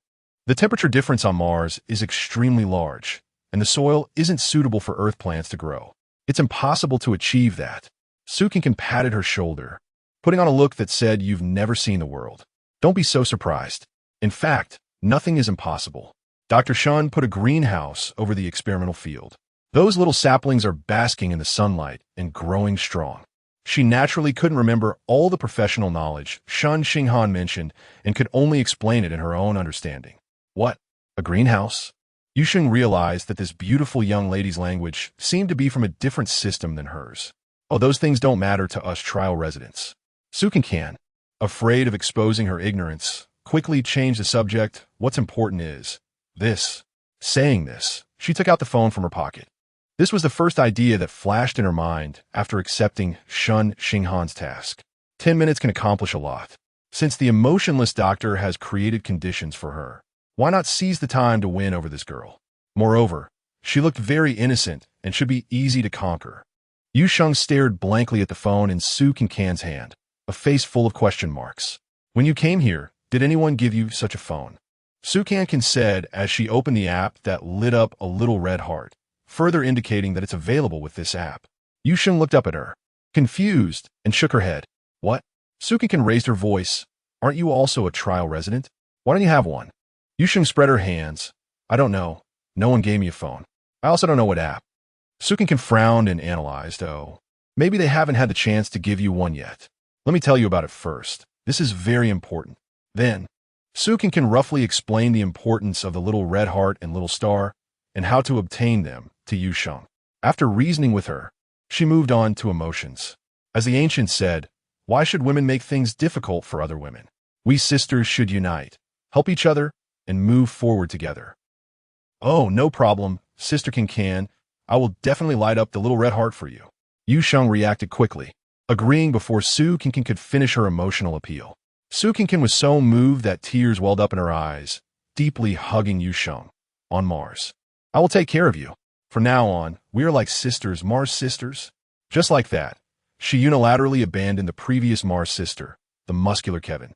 The temperature difference on Mars is extremely large, and the soil isn't suitable for Earth plants to grow. It's impossible to achieve that. Su Cancan patted her shoulder, putting on a look that said, you've never seen the world. Don't be so surprised. In fact, nothing is impossible. Dr. Shen put a greenhouse over the experimental field. Those little saplings are basking in the sunlight and growing strong. She naturally couldn't remember all the professional knowledge Shen Xinghan mentioned and could only explain it in her own understanding. What? A greenhouse? Yu Sheng realized that this beautiful young lady's language seemed to be from a different system than hers. Oh, those things don't matter to us trial residents. Su Cancan, afraid of exposing her ignorance, quickly changed the subject. What's important is this. Saying this, she took out the phone from her pocket. This was the first idea that flashed in her mind after accepting Shen Xinghan's task. 10 minutes can accomplish a lot. Since the emotionless doctor has created conditions for her, why not seize the time to win over this girl? Moreover, she looked very innocent and should be easy to conquer. Yu Sheng stared blankly at the phone in Su Cancan's hand, a face full of question marks. When you came here, did anyone give you such a phone? Su Cancan said as she opened the app that lit up a little red heart, further indicating that it's available with this app. Yu Sheng looked up at her, confused, and shook her head. What? Su Cancan raised her voice. Aren't you also a trial resident? Why don't you have one? Yu Sheng spread her hands. I don't know. No one gave me a phone. I also don't know what app. Su Cancan frowned and analyzed. Oh, maybe they haven't had the chance to give you one yet. Let me tell you about it first. This is very important. Then, Su Cancan roughly explained the importance of the little red heart and little star and how to obtain them to Yu Sheng. After reasoning with her, she moved on to emotions. As the ancients said, why should women make things difficult for other women? We sisters should unite, help each other, and move forward together. Oh, no problem, Sister Cancan. I will definitely light up the little red heart for you. Yu Sheng reacted quickly, agreeing before Su Cancan could finish her emotional appeal. Su Cancan was so moved that tears welled up in her eyes, deeply hugging Yu Sheng. On Mars. I will take care of you. From now on, we are like sisters, Mars sisters. Just like that, she unilaterally abandoned the previous Mars sister, the muscular Kevin.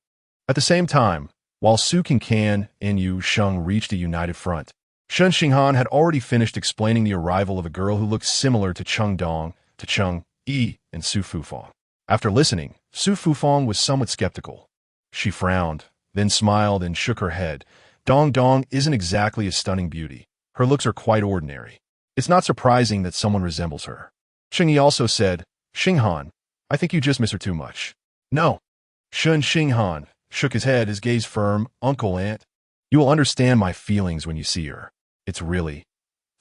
At the same time, while Su Cancan and Yu Sheng reached a united front, Shen Xinghan had already finished explaining the arrival of a girl who looked similar to Cheng Dong, to Cheng Yi, and Su Fufang. After listening, Su Fufang was somewhat skeptical. She frowned, then smiled and shook her head. Dong Dong isn't exactly a stunning beauty. Her looks are quite ordinary. It's not surprising that someone resembles her. Cheng Yi also said, Xinghan, I think you just miss her too much. No. Shen Xinghan shook his head, his gaze firm. Uncle, aunt, you will understand my feelings when you see her. It's really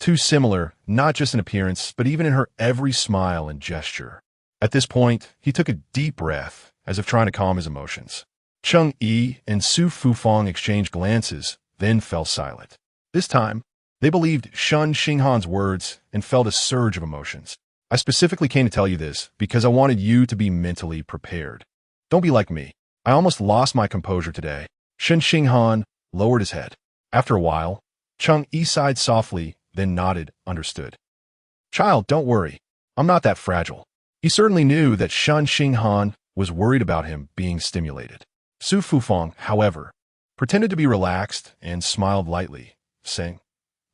too similar, not just in appearance, but even in her every smile and gesture. At this point, he took a deep breath, as if trying to calm his emotions. Cheng Yi and Su Fufang exchanged glances, then fell silent. This time, they believed Shen Xinghan's words and felt a surge of emotions. I specifically came to tell you this because I wanted you to be mentally prepared. Don't be like me. I almost lost my composure today. Shen Xinghan lowered his head. After a while, Cheng Yi sighed softly, then nodded, understood. Child, don't worry. I'm not that fragile. He certainly knew that Shen Xinghan was worried about him being stimulated. Su Fufang, however, pretended to be relaxed and smiled lightly, saying,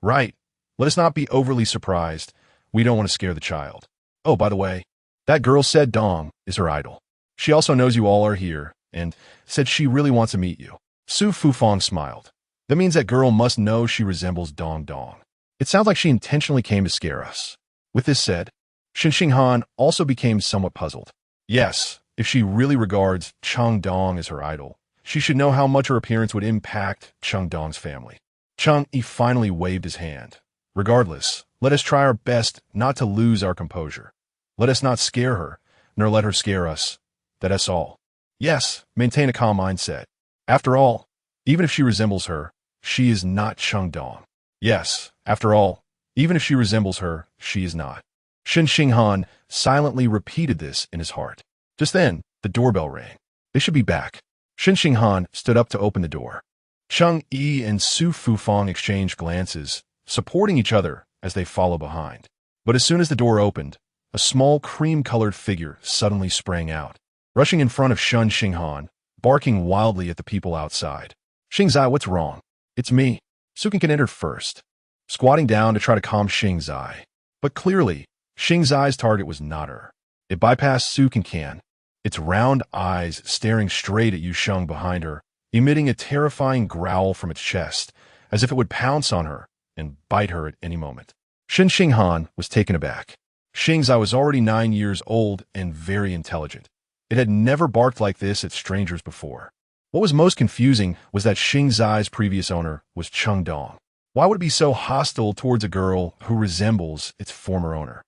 Right, let us not be overly surprised. We don't want to scare the child. Oh, by the way, that girl said Dong is her idol. She also knows you all are here, and said she really wants to meet you. Su Fufang smiled. That means that girl must know she resembles Dong Dong. It sounds like she intentionally came to scare us. With this said, Shen Xinghan also became somewhat puzzled. Yes, if she really regards Cheng Dong as her idol, she should know how much her appearance would impact Cheng Dong's family. Cheng Yi finally waved his hand. Regardless, let us try our best not to lose our composure. Let us not scare her, nor let her scare us. That's all. Yes, maintain a calm mindset. After all, even if she resembles her, she is not Cheng Dong. Yes, after all, even if she resembles her, she is not. Shen Xinghan silently repeated this in his heart. Just then, the doorbell rang. They should be back. Shen Xinghan stood up to open the door. Cheng Yi and Su Fufang exchanged glances, supporting each other as they followed behind. But as soon as the door opened, a small cream-colored figure suddenly sprang out, rushing in front of Shen Xinghan, barking wildly at the people outside. Xingzai, what's wrong? It's me. Su Cancan entered first, squatting down to try to calm Xingzai. But clearly, Xingzai's target was not her. It bypassed Su Cancan, its round eyes staring straight at Yu Sheng behind her, emitting a terrifying growl from its chest, as if it would pounce on her and bite her at any moment. Shen Xinghan was taken aback. Xingzai was already 9 years old and very intelligent. It had never barked like this at strangers before. What was most confusing was that Xingzai's previous owner was Cheng Dong. Why would it be so hostile towards a girl who resembles its former owner?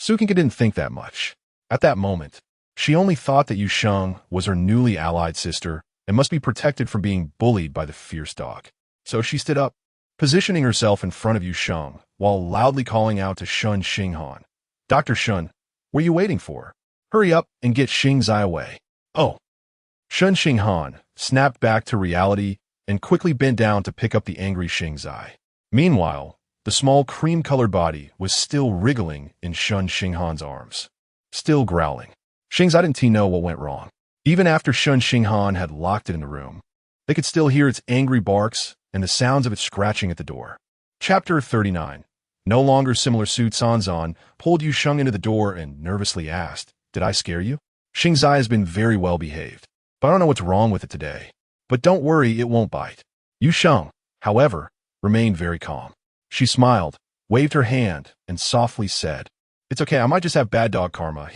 Su Cancan didn't think that much. At that moment, she only thought that Yu Sheng was her newly allied sister and must be protected from being bullied by the fierce dog. So she stood up, positioning herself in front of Yu Sheng, while loudly calling out to Shen Xinghan. Dr. Shen, what are you waiting for? Hurry up and get Xingzai away. Oh. Shen Xinghan snapped back to reality and quickly bent down to pick up the angry Xingzai. Meanwhile, the small cream-colored body was still wriggling in Shen Xinghan's arms, still growling. Xingzai didn't know what went wrong. Even after Shen Xinghan had locked it in the room, they could still hear its angry barks and the sounds of it scratching at the door. Chapter 39. No longer similar suit Sanzan pulled Yu Sheng into the door and nervously asked, Did I scare you? Xingzai has been very well behaved, but I don't know what's wrong with it today. But don't worry, it won't bite. Yu Sheng, however, remained very calm. She smiled, waved her hand, and softly said, It's okay, I might just have bad dog karma.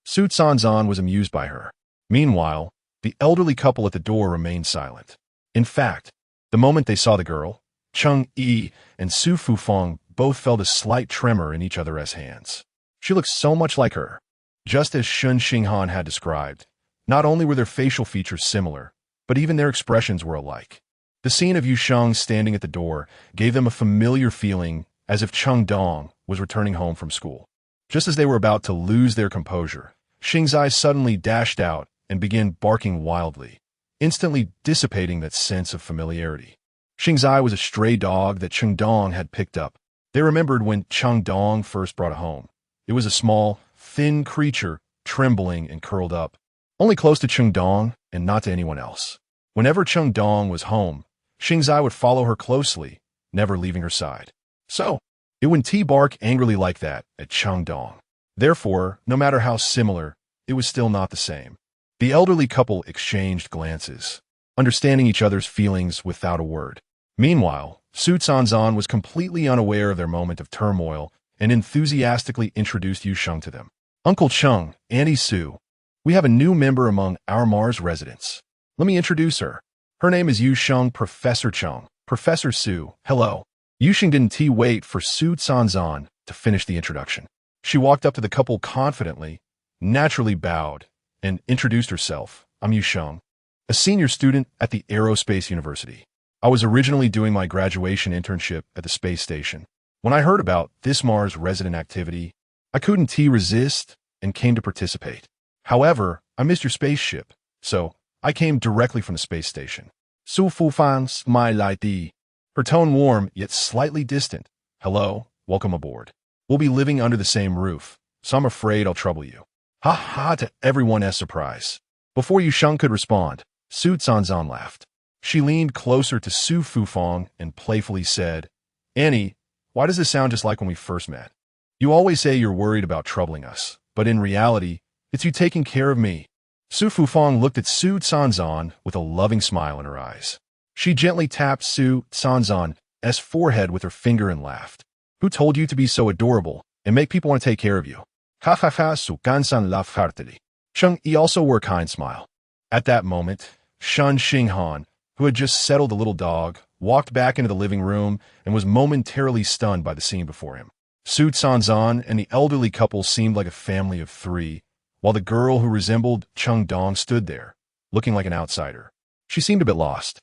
Su Sanzan was amused by her. Meanwhile, the elderly couple at the door remained silent. In fact, the moment they saw the girl, Cheng Yi and Su Fufang both felt a slight tremor in each other's hands. She looked so much like her, just as Shen Xinghan had described. Not only were their facial features similar, but even their expressions were alike. The scene of Yu Sheng standing at the door gave them a familiar feeling, as if Cheng Dong was returning home from school. Just as they were about to lose their composure, Xingzai suddenly dashed out and began barking wildly, instantly dissipating that sense of familiarity. Xingzai was a stray dog that Chengdong had picked up. They remembered when Chengdong first brought it home. It was a small, thin creature, trembling and curled up, only close to Chengdong and not to anyone else. Whenever Chengdong was home, Xingzai would follow her closely, never leaving her side. So, it wouldn't bark angrily like that at Chengdong. Therefore, no matter how similar, it was still not the same. The elderly couple exchanged glances, understanding each other's feelings without a word. Meanwhile, Su Cancan was completely unaware of their moment of turmoil and enthusiastically introduced Yu Sheng to them. Uncle Cheng, Auntie Su, we have a new member among our Mars residents. Let me introduce her. Her name is Yu Sheng, Professor Cheng. Professor Su, hello. Yu Sheng didn't wait for Su Cancan to finish the introduction. She walked up to the couple confidently, naturally bowed, and introduced herself. I'm Yu Sheng, a senior student at the Aerospace University. I was originally doing my graduation internship at the space station. When I heard about this Mars resident activity, I couldn't resist and came to participate. However, I missed your spaceship, so I came directly from the space station. Su Fufan smiled lightly, her tone warm yet slightly distant. Hello, welcome aboard. We'll be living under the same roof, so I'm afraid I'll trouble you. Ha ha to everyone as surprise. Before Yu Sheng could respond, Su Cancan laughed. She leaned closer to Su Fufang and playfully said, Annie, why does this sound just like when we first met? You always say you're worried about troubling us, but in reality, it's you taking care of me. Su Fufang looked at Su Cancan with a loving smile in her eyes. She gently tapped Su Cancan's forehead with her finger and laughed. Who told you to be so adorable and make people want to take care of you? Ha ha ha, Su Cancan laughed heartily. Cheng Yi also wore a kind smile. At that moment, Shen Xinghan, who had just settled the little dog, walked back into the living room and was momentarily stunned by the scene before him. Su Cancan and the elderly couple seemed like a family of three, while the girl who resembled Chengdong stood there, looking like an outsider. She seemed a bit lost.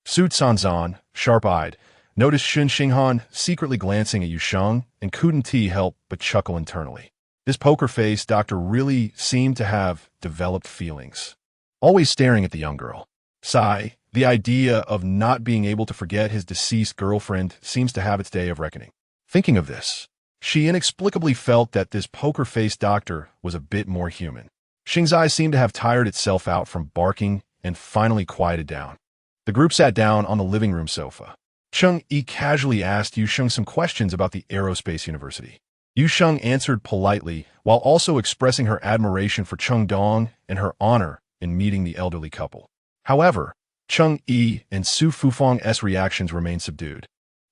Su Cancan, sharp-eyed, noticed Shen Xinghan secretly glancing at Yu Sheng and couldn't help but chuckle internally. This poker-faced doctor really seemed to have developed feelings, always staring at the young girl. Sigh, the idea of not being able to forget his deceased girlfriend seems to have its day of reckoning. Thinking of this, she inexplicably felt that this poker-faced doctor was a bit more human. Xingzai seemed to have tired itself out from barking and finally quieted down. The group sat down on the living room sofa. Cheng Yi casually asked Yu Sheng some questions about the Aerospace University. Yu Sheng answered politely while also expressing her admiration for Chengdong and her honor in meeting the elderly couple. However, Cheng Yi and Su Fufang's reactions remained subdued.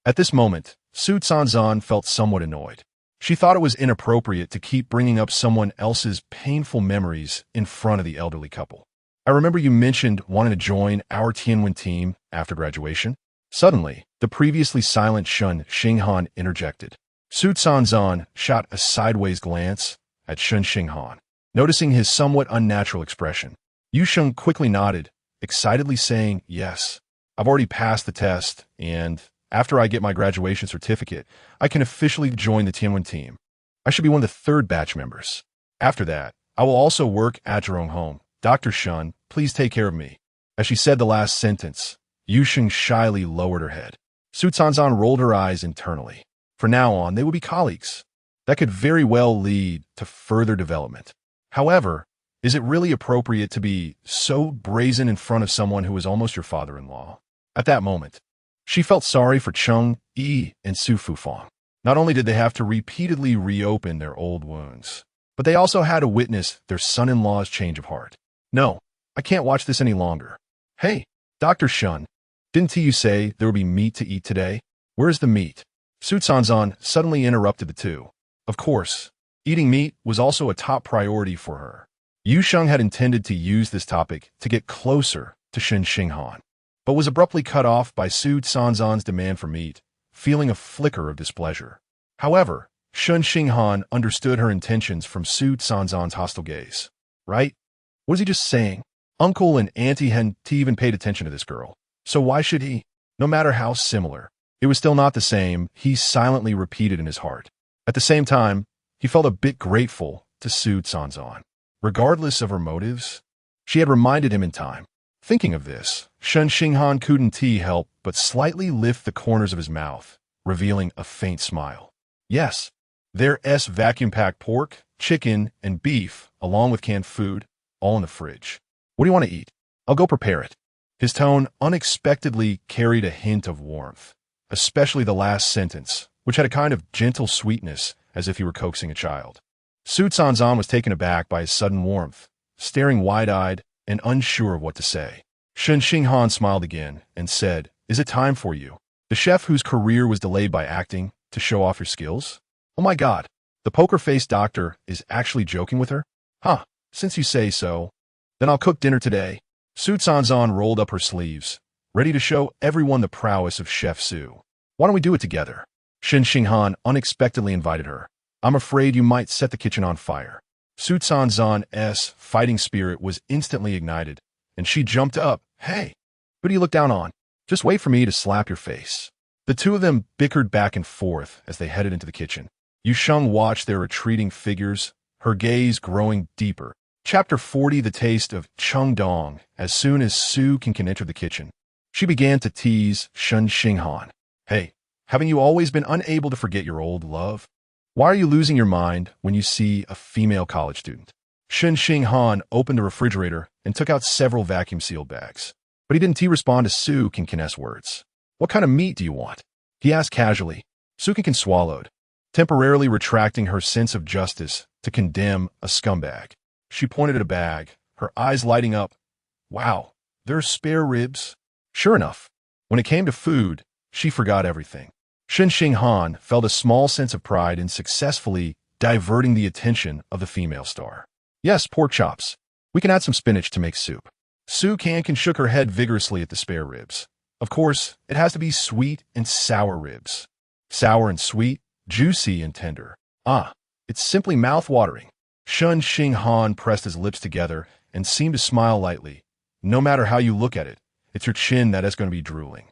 At this moment, Su Cancan felt somewhat annoyed. She thought it was inappropriate to keep bringing up someone else's painful memories in front of the elderly couple. I remember you mentioned wanting to join our Tianwen team after graduation. Suddenly, the previously silent Shen Xinghan interjected. Su Cancan shot a sideways glance at Shen Xinghan, noticing his somewhat unnatural expression. Yu Sheng quickly nodded, excitedly saying, yes, I've already passed the test, and after I get my graduation certificate, I can officially join the Tianwen team. I should be one of the third batch members. After that, I will also work at your own home. Dr. Shen, please take care of me. As she said the last sentence, Yu Sheng shyly lowered her head. Su Cancan rolled her eyes internally. From now on, they would be colleagues. That could very well lead to further development. However, is it really appropriate to be so brazen in front of someone who is almost your father-in-law? At that moment, she felt sorry for Cheng Yi and Su Fufang. Not only did they have to repeatedly reopen their old wounds, but they also had to witness their son-in-law's change of heart. No, I can't watch this any longer. Hey, Dr. Shen, didn't you say there would be meat to eat today? Where's the meat? Su Cancan suddenly interrupted the two. Of course, eating meat was also a top priority for her. Yu Sheng had intended to use this topic to get closer to Shen Xinghan, but was abruptly cut off by Su Cancan's demand for meat, feeling a flicker of displeasure. However, Shen Xinghan understood her intentions from Su Cancan's hostile gaze. Right? What is he just saying? Uncle and Auntie hadn't even paid attention to this girl, so why should he? No matter how similar, it was still not the same, he silently repeated in his heart. At the same time, He felt a bit grateful to Su Cancan. Regardless of her motives, she had reminded him in time. Thinking of this, Shen Xinghan couldn't help but slightly lift the corners of his mouth, revealing a faint smile. Yes, there's vacuum-packed pork, chicken, and beef, along with canned food, all in the fridge. What do you want to eat? I'll go prepare it. His tone unexpectedly carried a hint of warmth, especially the last sentence, which had a kind of gentle sweetness, as if he were coaxing a child. Su Cancan was taken aback by his sudden warmth, staring wide-eyed and unsure of what to say. Shen Xinghan smiled again and said, "Is it time for you? The chef whose career was delayed by acting to show off your skills? Oh my god, the poker-faced doctor is actually joking with her? Huh, since you say so, then I'll cook dinner today." Su Cancan rolled up her sleeves, ready to show everyone the prowess of Chef Su. "Why don't we do it together?" Shen Xinghan unexpectedly invited her. "I'm afraid you might set the kitchen on fire." Su Cancan's fighting spirit was instantly ignited, and she jumped up. "Hey, who do you look down on? Just wait for me to slap your face." The two of them bickered back and forth as they headed into the kitchen. Yu Sheng watched their retreating figures, her gaze growing deeper. Chapter 40, The Taste of Chengdong. As soon as Su Cancan entered the kitchen, she began to tease Shen Xinghan. "Hey, haven't you always been unable to forget your old love? Why are you losing your mind when you see a female college student?" Shen Xinghan opened the refrigerator and took out several vacuum-sealed bags. But he didn't respond to Su Cancan's words. "What kind of meat do you want?" he asked casually. Su Cancan swallowed, temporarily retracting her sense of justice to condemn a scumbag. She pointed at a bag, her eyes lighting up. "Wow, there's spare ribs." Sure enough, when it came to food, she forgot everything. Shen Xinghan felt a small sense of pride in successfully diverting the attention of the female star. "Yes, pork chops. We can add some spinach to make soup." Su Cancan shook her head vigorously at the spare ribs. "Of course, it has to be sweet and sour ribs. Sour and sweet, juicy and tender. Ah, it's simply mouth-watering." Shen Xinghan pressed his lips together and seemed to smile lightly. "No matter how you look at it, it's your chin that is going to be drooling."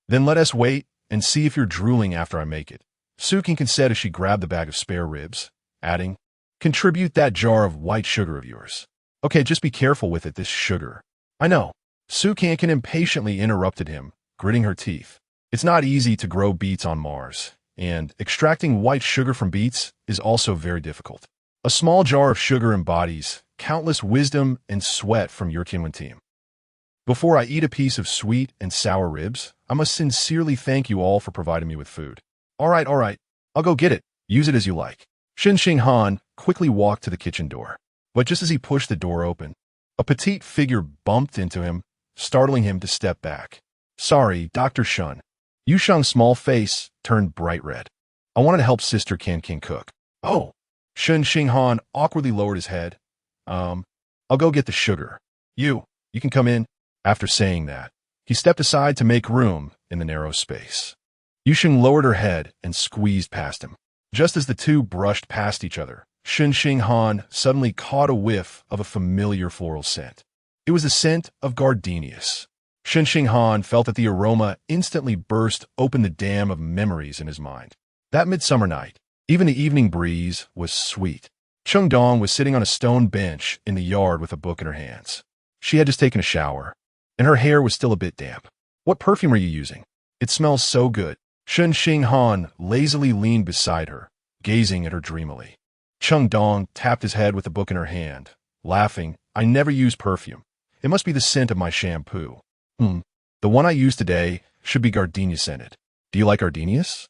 "Then let us wait and see if you're drooling after I make it," Su Cancan said as she grabbed the bag of spare ribs, adding, "Contribute that jar of white sugar of yours. Okay, just be careful with it, this sugar." "I know." Su Cancan impatiently interrupted him, gritting her teeth. "It's not easy to grow beets on Mars, and extracting white sugar from beets is also very difficult. A small jar of sugar embodies countless wisdom and sweat from your Tianwen team. Before I eat a piece of sweet and sour ribs, I must sincerely thank you all for providing me with food." All right, I'll go get it. Use it as you like." Shen Xinghan quickly walked to the kitchen door. But just as he pushed the door open, a petite figure bumped into him, startling him to step back. "Sorry, Dr. Shen." Yu Sheng's small face turned bright red. "I wanted to help Sister Cancan cook." "Oh." Shen Xinghan awkwardly lowered his head. I'll go get the sugar. You can come in." After saying that, he stepped aside to make room in the narrow space. Yu Sheng lowered her head and squeezed past him. Just as the two brushed past each other, Shen Xinghan suddenly caught a whiff of a familiar floral scent. It was the scent of gardenias. Shen Xinghan felt that the aroma instantly burst open the dam of memories in his mind. That midsummer night, even the evening breeze was sweet. Chengdong was sitting on a stone bench in the yard with a book in her hands. She had just taken a shower, and her hair was still a bit damp. "What perfume are you using? It smells so good." Shen Xinghan lazily leaned beside her, gazing at her dreamily. Chengdong tapped his head with the book in her hand, laughing. "I never use perfume. It must be the scent of my shampoo." The one I use today should be gardenia scented. Do you like gardenias?"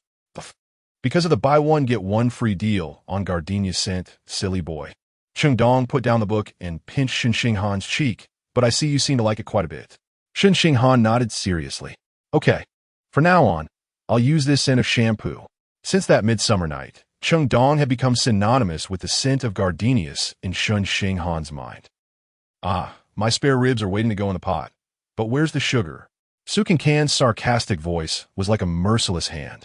"Because of the buy one get one free deal on gardenia scent, silly boy." Chengdong put down the book and pinched Shen Xinghan's cheek. "But I see you seem to like it quite a bit." Shen Xinghan nodded seriously. "Okay, from now on, I'll use this scent of shampoo." Since that midsummer night, Chengdong had become synonymous with the scent of gardenias in Shen Xinghan's mind. "Ah, my spare ribs are waiting to go in the pot. But where's the sugar?" Su Cancan's sarcastic voice was like a merciless hand,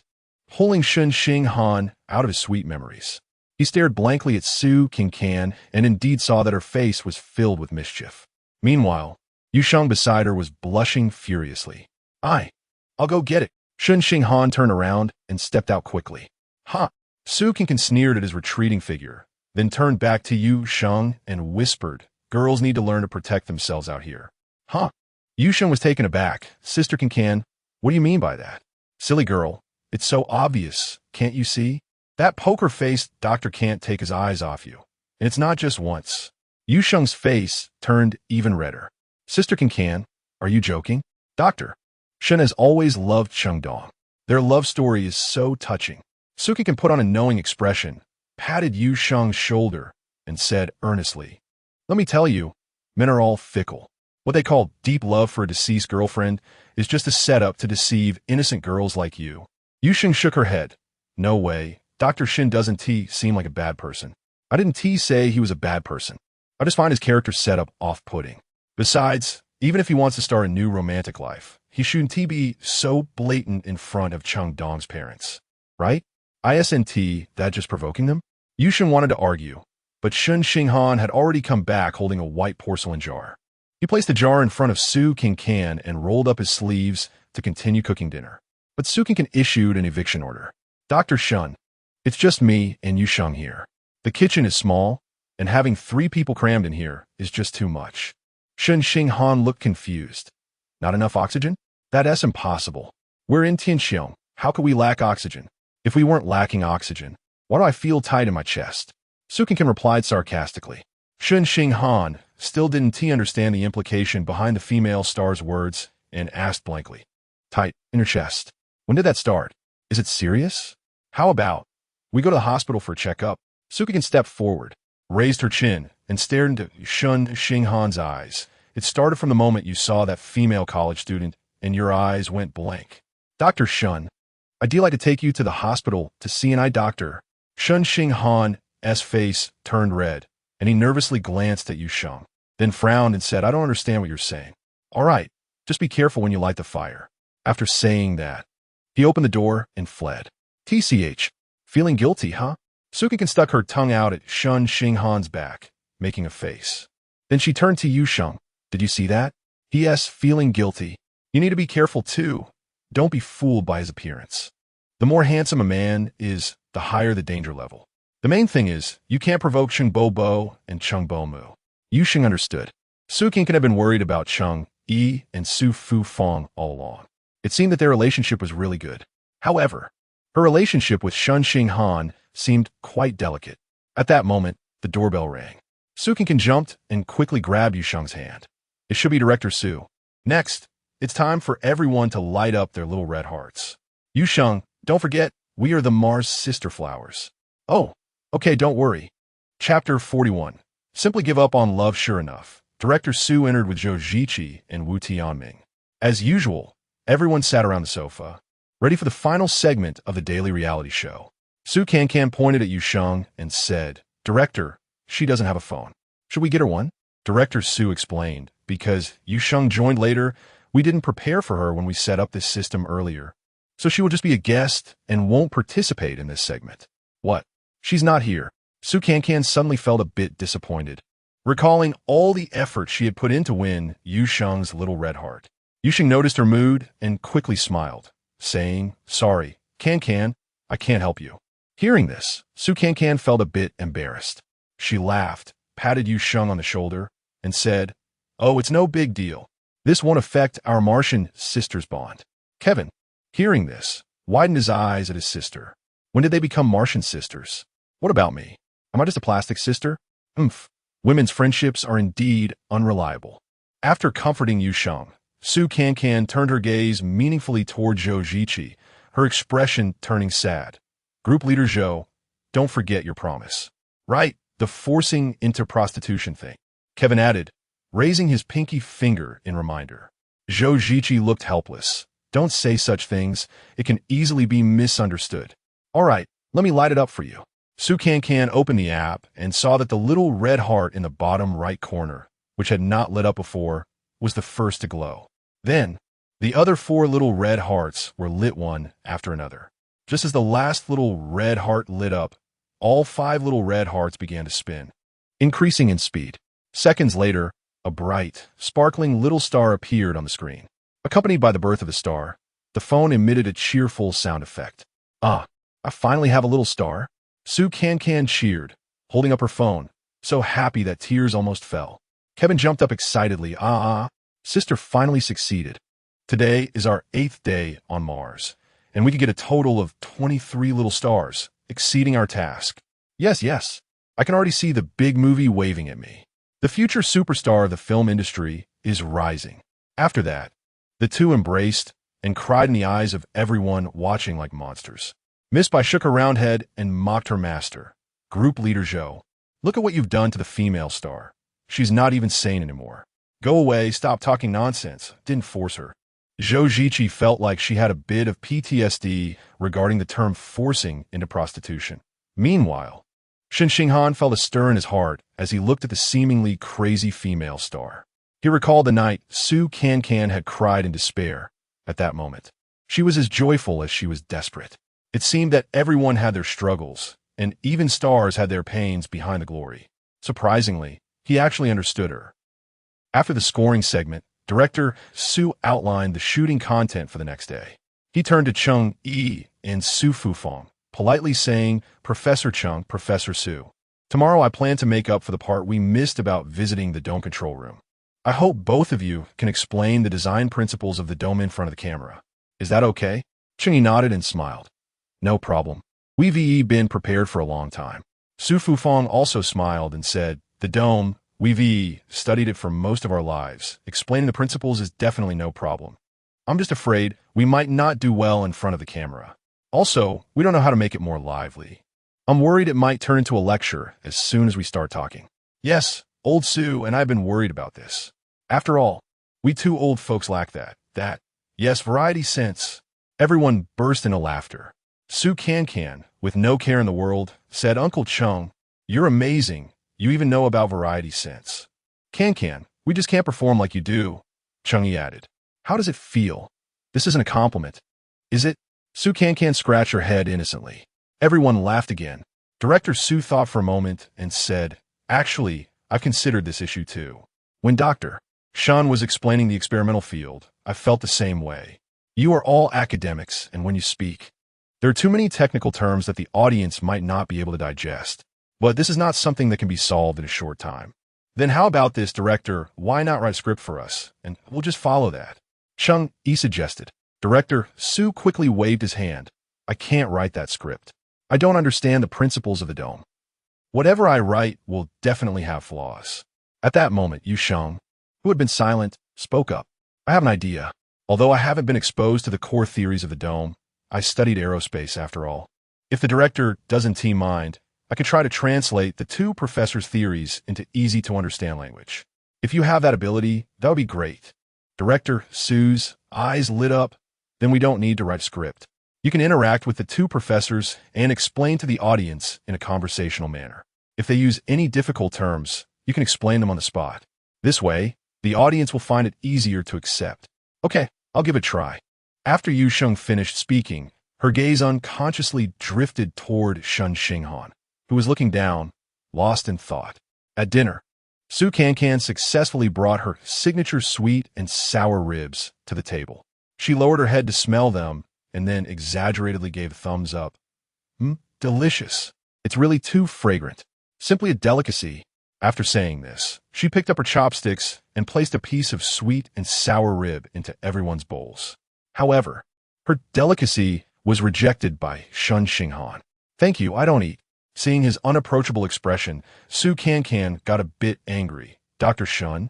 pulling Shen Xinghan out of his sweet memories. He stared blankly at Su Cancan and indeed saw that her face was filled with mischief. Meanwhile, Yu Sheng beside her was blushing furiously. I'll go get it." Shen Xinghan turned around and stepped out quickly. "Ha!" Su Cancan sneered at his retreating figure, then turned back to Yu Sheng and whispered, "Girls need to learn to protect themselves out here." Huh? Yu Sheng was taken aback. "Sister Cancan, what do you mean by that?" "Silly girl, it's so obvious, can't you see? That poker-faced doctor can't take his eyes off you. And it's not just once." Yu Sheng's face turned even redder. "Sister Cancan, are you joking?" "Doctor." Shen has always loved Chengdong. Their love story is so touching. Su Cancan put on a knowing expression, patted Yu Sheng's shoulder, and said earnestly, "Let me tell you, men are all fickle. What they call deep love for a deceased girlfriend is just a setup to deceive innocent girls like you." Yu Sheng shook her head. "No way. Dr. Shen doesn't seem like a bad person. I didn't say he was a bad person. I just find his character setup off-putting. Besides, even if he wants to start a new romantic life, he shouldn't be so blatant in front of Chengdong's parents. Right? Isn't that just provoking them?" Yu Sheng wanted to argue, but Shen Xinghan had already come back holding a white porcelain jar. He placed the jar in front of Su Cancan and rolled up his sleeves to continue cooking dinner. But Su Cancan issued an eviction order. "Dr. Shen, it's just me and Yu Sheng here. The kitchen is small, and having 3 people crammed in here is just too much." Shen Xinghan looked confused. "Not enough oxygen? That's impossible. We're in Tianxiong. How could we lack oxygen? If we weren't lacking oxygen, why do I feel tight in my chest?" Su Cancan replied sarcastically. Shen Xinghan still didn't understand the implication behind the female star's words and asked blankly, "Tight in your chest. When did that start? Is it serious? How about we go to the hospital for a checkup?" Su Cancan stepped forward, raised her chin, and stared into Shen Xinghan's eyes. "It started from the moment you saw that female college student, and your eyes went blank. Dr. Shen, I'd like to take you to the hospital to see an eye doctor." Shen Xinghan's face turned red, and he nervously glanced at Yu Sheng, then frowned and said, "I don't understand what you're saying." "All right, just be careful when you light the fire." After saying that, he opened the door and fled. "TCH, feeling guilty, huh?" Su Cancan stuck her tongue out at Shen Xinghan's back, making a face. Then she turned to Yu Sheng. "Did you see that? Yes, feeling guilty. You need to be careful too. Don't be fooled by his appearance. The more handsome a man is, the higher the danger level. The main thing is, you can't provoke Cheng Bo and Cheng Bo Mu." Yu Sheng understood. Su Cancan had been worried about Cheng Yi and Su Fu Feng all along. It seemed that their relationship was really good. However, her relationship with Shen Xinghan seemed quite delicate. At that moment, the doorbell rang. Su Cancan jumped and quickly grabbed Yu Sheng's hand. "It should be Director Su. Next, it's time for everyone to light up their little red hearts. Yu Sheng, don't forget, we are the Mars sister flowers." "Oh, okay, don't worry." Chapter 41. Simply give up on love. Sure enough, Director Su entered with Zhou Ziqi and Wu Tianming. As usual, everyone sat around the sofa, ready for the final segment of the daily reality show. Su Cancan pointed at Yu Sheng and said, "Director, she doesn't have a phone. Should we get her one?" Director Su explained, "Because Yu Sheng joined later, we didn't prepare for her when we set up this system earlier. So she will just be a guest and won't participate in this segment." "What? She's not here." Su Cancan suddenly felt a bit disappointed, recalling all the effort she had put in to win Yu Sheng's little red heart. Yu Sheng noticed her mood and quickly smiled, saying, "Sorry, Cancan, I can't help you." Hearing this, Su Cancan felt a bit embarrassed. She laughed, patted Yu Sheng on the shoulder, and said, "Oh, it's no big deal. This won't affect our Martian sister's bond." Kevin, hearing this, widened his eyes at his sister. When did they become Martian sisters? What about me? Am I just a plastic sister? Women's friendships are indeed unreliable. After comforting Yu Sheng, Su Cancan turned her gaze meaningfully toward Zhou Ziqi, her expression turning sad. "Group leader Zhou, don't forget your promise." "Right, the forcing into prostitution thing," Kevin added, raising his pinky finger in reminder. Zhou Ziqi looked helpless. "Don't say such things. It can easily be misunderstood." "All right, let me light it up for you." Su Cancan opened the app and saw that the little red heart in the bottom right corner, which had not lit up before, was the first to glow. Then, the other 4 little red hearts were lit one after another. Just as the last little red heart lit up, all 5 little red hearts began to spin, increasing in speed. Seconds later, a bright, sparkling little star appeared on the screen. Accompanied by the birth of the star, the phone emitted a cheerful sound effect. "Ah, I finally have a little star." Su Cancan cheered, holding up her phone, so happy that tears almost fell. Kevin jumped up excitedly. Sister finally succeeded. Today is our 8th day on Mars, and we could get a total of 23 little stars, exceeding our task. Yes. I can already see the big movie waving at me. The future superstar of the film industry is rising. After that, the two embraced and cried in the eyes of everyone watching like monsters. Miss Bai shook her round head and mocked her master, Group Leader Zhou. Look at what you've done to the female star. She's not even sane anymore. Go away, stop talking nonsense. Didn't force her. Zhou Ziqi felt like she had a bit of PTSD regarding the term forcing into prostitution. Meanwhile, Shen Xinghan felt a stir in his heart as he looked at the seemingly crazy female star. He recalled the night Su Cancan had cried in despair at that moment. She was as joyful as she was desperate. It seemed that everyone had their struggles, and even stars had their pains behind the glory. Surprisingly, he actually understood her. After the scoring segment, Director Su outlined the shooting content for the next day. He turned to Cheng Yi and Su Fufang, politely saying, Professor Cheng, Professor Su. Tomorrow I plan to make up for the part we missed about visiting the dome control room. I hope both of you can explain the design principles of the dome in front of the camera. Is that okay? Cheng Yi nodded and smiled. No problem. We've been prepared for a long time. Su Fufang also smiled and said, The dome, we've studied it for most of our lives. Explaining the principles is definitely no problem. I'm just afraid we might not do well in front of the camera. Also, we don't know how to make it more lively. I'm worried it might turn into a lecture as soon as we start talking. Yes, old Su and I've been worried about this. After all, we two old folks lack that. Yes, variety sense. Everyone burst into laughter. Su Cancan, with no care in the world, said, Uncle Cheng, you're amazing. You even know about variety sense. Cancan, we just can't perform like you do. Cheng Yi added. How does it feel? This isn't a compliment. Is it? Su Cancan scratched her head innocently. Everyone laughed again. Director Su thought for a moment and said, Actually, I've considered this issue too. When Dr. Shen was explaining the experimental field, I felt the same way. You are all academics, and when you speak, there are too many technical terms that the audience might not be able to digest. But this is not something that can be solved in a short time. Then how about this, director? Why not write a script for us? And we'll just follow that. Cheng Yi suggested. Director Su quickly waved his hand. I can't write that script. I don't understand the principles of the dome. Whatever I write will definitely have flaws. At that moment, Yu Sheng, who had been silent, spoke up. I have an idea. Although I haven't been exposed to the core theories of the dome, I studied aerospace after all. If the director doesn't mind, I could try to translate the two professors' theories into easy-to-understand language. If you have that ability, that would be great. Director Su's eyes lit up. Then we don't need to write a script. You can interact with the two professors and explain to the audience in a conversational manner. If they use any difficult terms, you can explain them on the spot. This way, the audience will find it easier to accept. Okay, I'll give it a try. After Yu Sheng finished speaking, her gaze unconsciously drifted toward Shen Xinghan, who was looking down, lost in thought. At dinner, Su Cancan successfully brought her signature sweet and sour ribs to the table. She lowered her head to smell them and then exaggeratedly gave a thumbs up. Delicious. It's really too fragrant. Simply a delicacy. After saying this, she picked up her chopsticks and placed a piece of sweet and sour rib into everyone's bowls. However, her delicacy was rejected by Shen Xinghan. Thank you, I don't eat. Seeing his unapproachable expression, Su Cancan got a bit angry. Dr. Shen,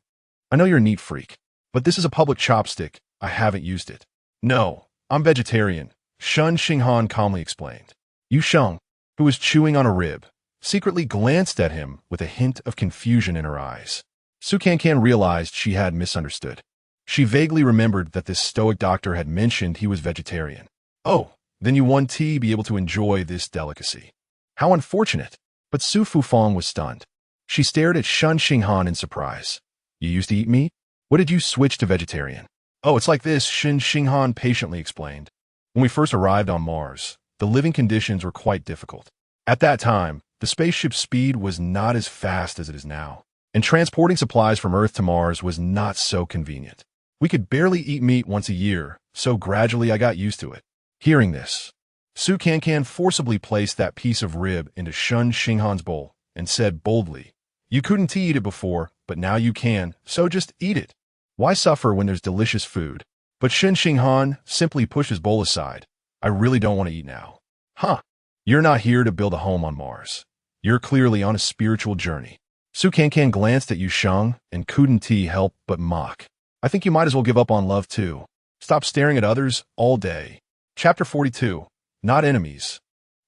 I know you're a neat freak, but this is a public chopstick. I haven't used it. No, I'm vegetarian, Shen Xinghan calmly explained. Yu Sheng, who was chewing on a rib, secretly glanced at him with a hint of confusion in her eyes. Su Cancan realized she had misunderstood. She vaguely remembered that this stoic doctor had mentioned he was vegetarian. Oh, then you won't be able to enjoy this delicacy. How unfortunate. But Su Fufang was stunned. She stared at Shen Xinghan in surprise. You used to eat meat? What did you switch to vegetarian? Oh, it's like this, Shen Xinghan patiently explained. When we first arrived on Mars, the living conditions were quite difficult. At that time, the spaceship's speed was not as fast as it is now, and transporting supplies from Earth to Mars was not so convenient. We could barely eat meat once a year, so gradually I got used to it. Hearing this, Su Cancan forcibly placed that piece of rib into Shen Xinghan's bowl and said boldly, "You couldn't eat it before, but now you can, so just eat it. Why suffer when there's delicious food?" But Shen Xinghan simply pushed his bowl aside. "I really don't want to eat now." "Huh. You're not here to build a home on Mars. You're clearly on a spiritual journey." Su Cancan glanced at Yu Sheng and couldn't help but mock. "I think you might as well give up on love too. Stop staring at others all day." Chapter 42. Not enemies.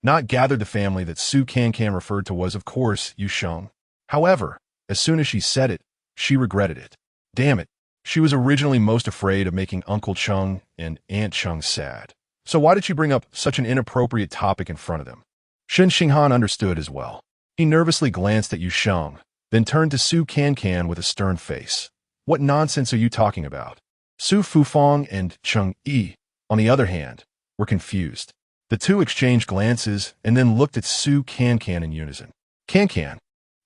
Not gathered. The family that Su Cancan referred to was, of course, Yu Sheng. However, as soon as she said it, she regretted it. Damn it. She was originally most afraid of making Uncle Cheng and Aunt Cheng sad. So why did she bring up such an inappropriate topic in front of them? Shen Xinghan understood as well. He nervously glanced at Yu Sheng, then turned to Su Cancan with a stern face. "What nonsense are you talking about?" Su Fufang and Cheng Yi, on the other hand, were confused. The two exchanged glances and then looked at Su Cancan in unison. "Cancan,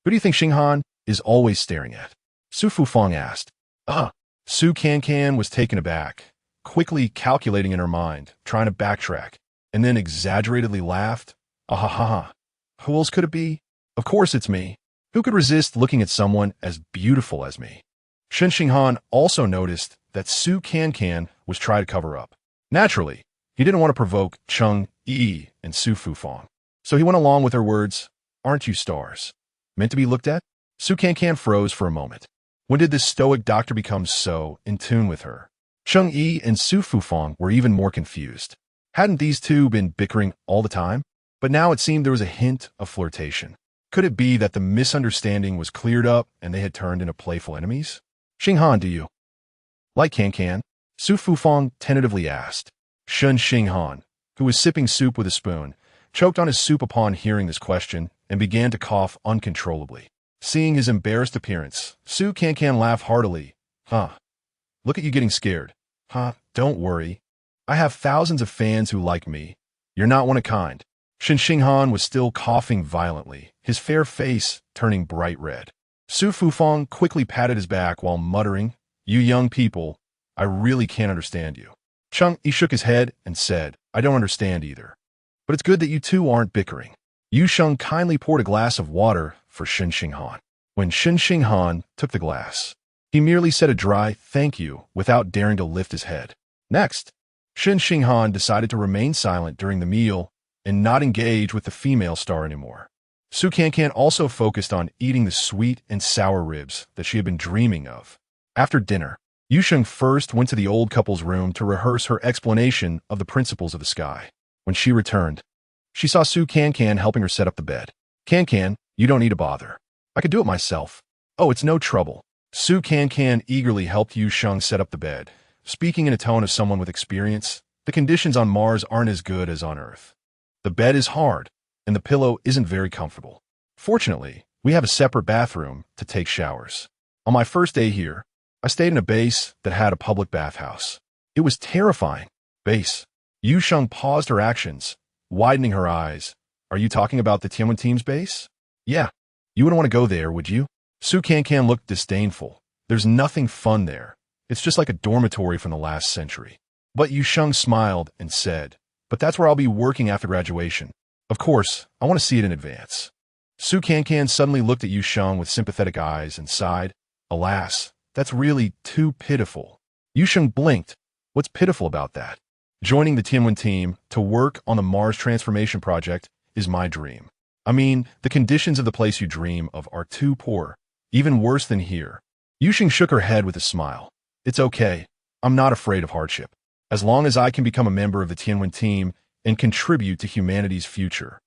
who do you think Xinghan is always staring at?" Su Fufang asked. Su Cancan was taken aback, quickly calculating in her mind, trying to backtrack, and then exaggeratedly laughed. "Ahaha. Who else could it be? Of course it's me. Who could resist looking at someone as beautiful as me?" Shen Xinghan also noticed that Su Cancan was trying to cover up. Naturally, he didn't want to provoke Cheng Yi and Su Fufang, so he went along with her words. "Aren't you stars? Meant to be looked at?" Su Cancan froze for a moment. When did this stoic doctor become so in tune with her? Cheng Yi and Su Fufang were even more confused. Hadn't these two been bickering all the time? But now it seemed there was a hint of flirtation. Could it be that the misunderstanding was cleared up and they had turned into playful enemies? "Xinghan, do you like Cancan?" Su Fufang tentatively asked. Shen Xinghan, who was sipping soup with a spoon, choked on his soup upon hearing this question and began to cough uncontrollably. Seeing his embarrassed appearance, Su Cancan laughed heartily. Look at you getting scared. Don't worry. I have thousands of fans who like me. You're not one of kind." Shen Xinghan was still coughing violently, his fair face turning bright red. Su Fufang quickly patted his back while muttering, "You young people, I really can't understand you." Cheng Yi shook his head and said, "I don't understand either. But it's good that you two aren't bickering." Yu Sheng kindly poured a glass of water for Shen Xinghan. When Shen Xinghan took the glass, he merely said a dry thank you without daring to lift his head. Next, Shen Xinghan decided to remain silent during the meal and not engage with the female star anymore. Su Cancan also focused on eating the sweet and sour ribs that she had been dreaming of. After dinner, Yu Sheng first went to the old couple's room to rehearse her explanation of the principles of the sky. When she returned, she saw Su Cancan helping her set up the bed. "Cancan, you don't need to bother. I could do it myself." "Oh, it's no trouble." Su Cancan eagerly helped Yu Sheng set up the bed, speaking in a tone of someone with experience. "The conditions on Mars aren't as good as on Earth. The bed is hard, and the pillow isn't very comfortable. Fortunately, we have a separate bathroom to take showers. On my first day here, I stayed in a base that had a public bathhouse. It was terrifying." "Base?" Yu Sheng paused her actions, widening her eyes. "Are you talking about the Tianwen team's base?" "Yeah. You wouldn't want to go there, would you?" Su Cancan looked disdainful. "There's nothing fun there. It's just like a dormitory from the last century." But Yu Sheng smiled and said, "But that's where I'll be working after graduation. Of course, I want to see it in advance." Su Cancan suddenly looked at Yu Sheng with sympathetic eyes and sighed. "Alas, that's really too pitiful." Yu Sheng blinked. "What's pitiful about that?" "Joining the Tianwen team to work on the Mars transformation project is my dream. I mean, the conditions of the place you dream of are too poor, even worse than here." Yu Sheng shook her head with a smile. "It's okay. I'm not afraid of hardship. As long as I can become a member of the Tianwen team and contribute to humanity's future,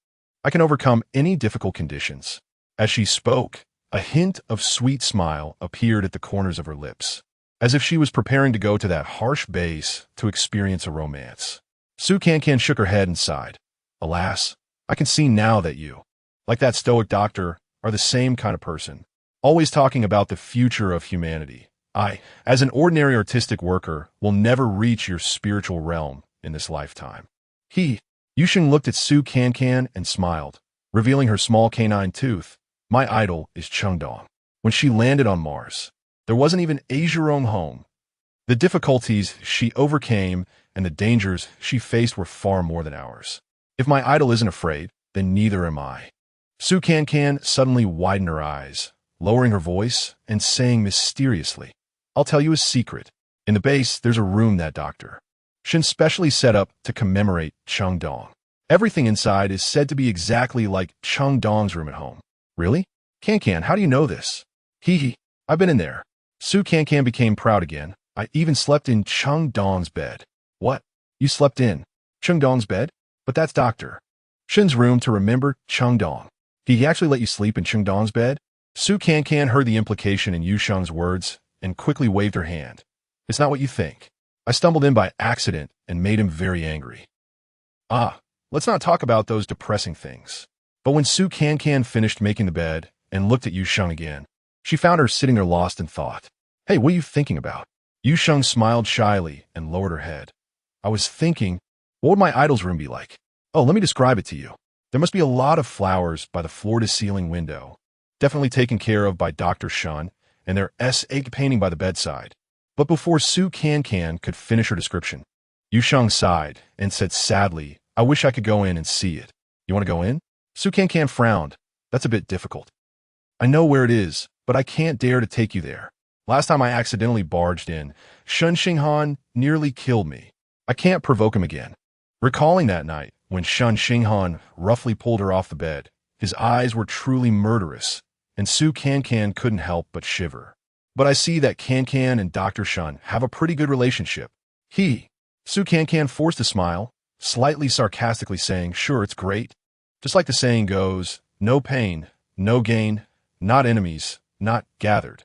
I can overcome any difficult conditions." As she spoke, a hint of sweet smile appeared at the corners of her lips, as if she was preparing to go to that harsh base to experience a romance. Su Cancan shook her head and sighed. "Alas, I can see now that you, like that stoic doctor, are the same kind of person, always talking about the future of humanity. I, as an ordinary artistic worker, will never reach your spiritual realm in this lifetime." Yu Sheng looked at Su Cancan and smiled, revealing her small canine tooth. "My idol is Chengdong. When she landed on Mars, there wasn't even a Zhurong home. The difficulties she overcame and the dangers she faced were far more than ours. If my idol isn't afraid, then neither am I. Su Cancan suddenly widened her eyes, lowering her voice and saying mysteriously, I'll tell you a secret. In the base, there's a room that Dr. Shen specially set up to commemorate Cheng Dong. Everything inside is said to be exactly like Cheng Dong's room at home. Really? Cancan, how do you know this? Hee hee, I've been in there. Su Cancan became proud again. I even slept in Cheng Dong's bed. What? You slept in Cheng Dong's bed? But that's Dr. Shen's room to remember Cheng Dong. He actually let you sleep in Cheng Dong's bed? Su Cancan heard the implication in Yu Sheng's words and quickly waved her hand. It's not what you think. I stumbled in by accident and made him very angry. Let's not talk about those depressing things. But when Su Cancan finished making the bed and looked at Yu Sheng again, she found her sitting there lost in thought. Hey, what are you thinking about? Yu Sheng smiled shyly and lowered her head. I was thinking, what would my idol's room be like? Oh, let me describe it to you. There must be a lot of flowers by the floor-to-ceiling window, definitely taken care of by Dr. Shen, and their S8 painting by the bedside. But before Su Cancan could finish her description, Yu Sheng sighed and said sadly, I wish I could go in and see it. You want to go in? Su Cancan frowned. That's a bit difficult. I know where it is, but I can't dare to take you there. Last time I accidentally barged in, Shen Xinghan nearly killed me. I can't provoke him again. Recalling that night, when Shen Xinghan roughly pulled her off the bed, his eyes were truly murderous, and Su Cancan couldn't help but shiver. But I see that Cancan and Dr. Shen have a pretty good relationship. Su Cancan forced a smile, slightly sarcastically saying, sure, it's great. Just like the saying goes, no pain, no gain, not enemies, not gathered.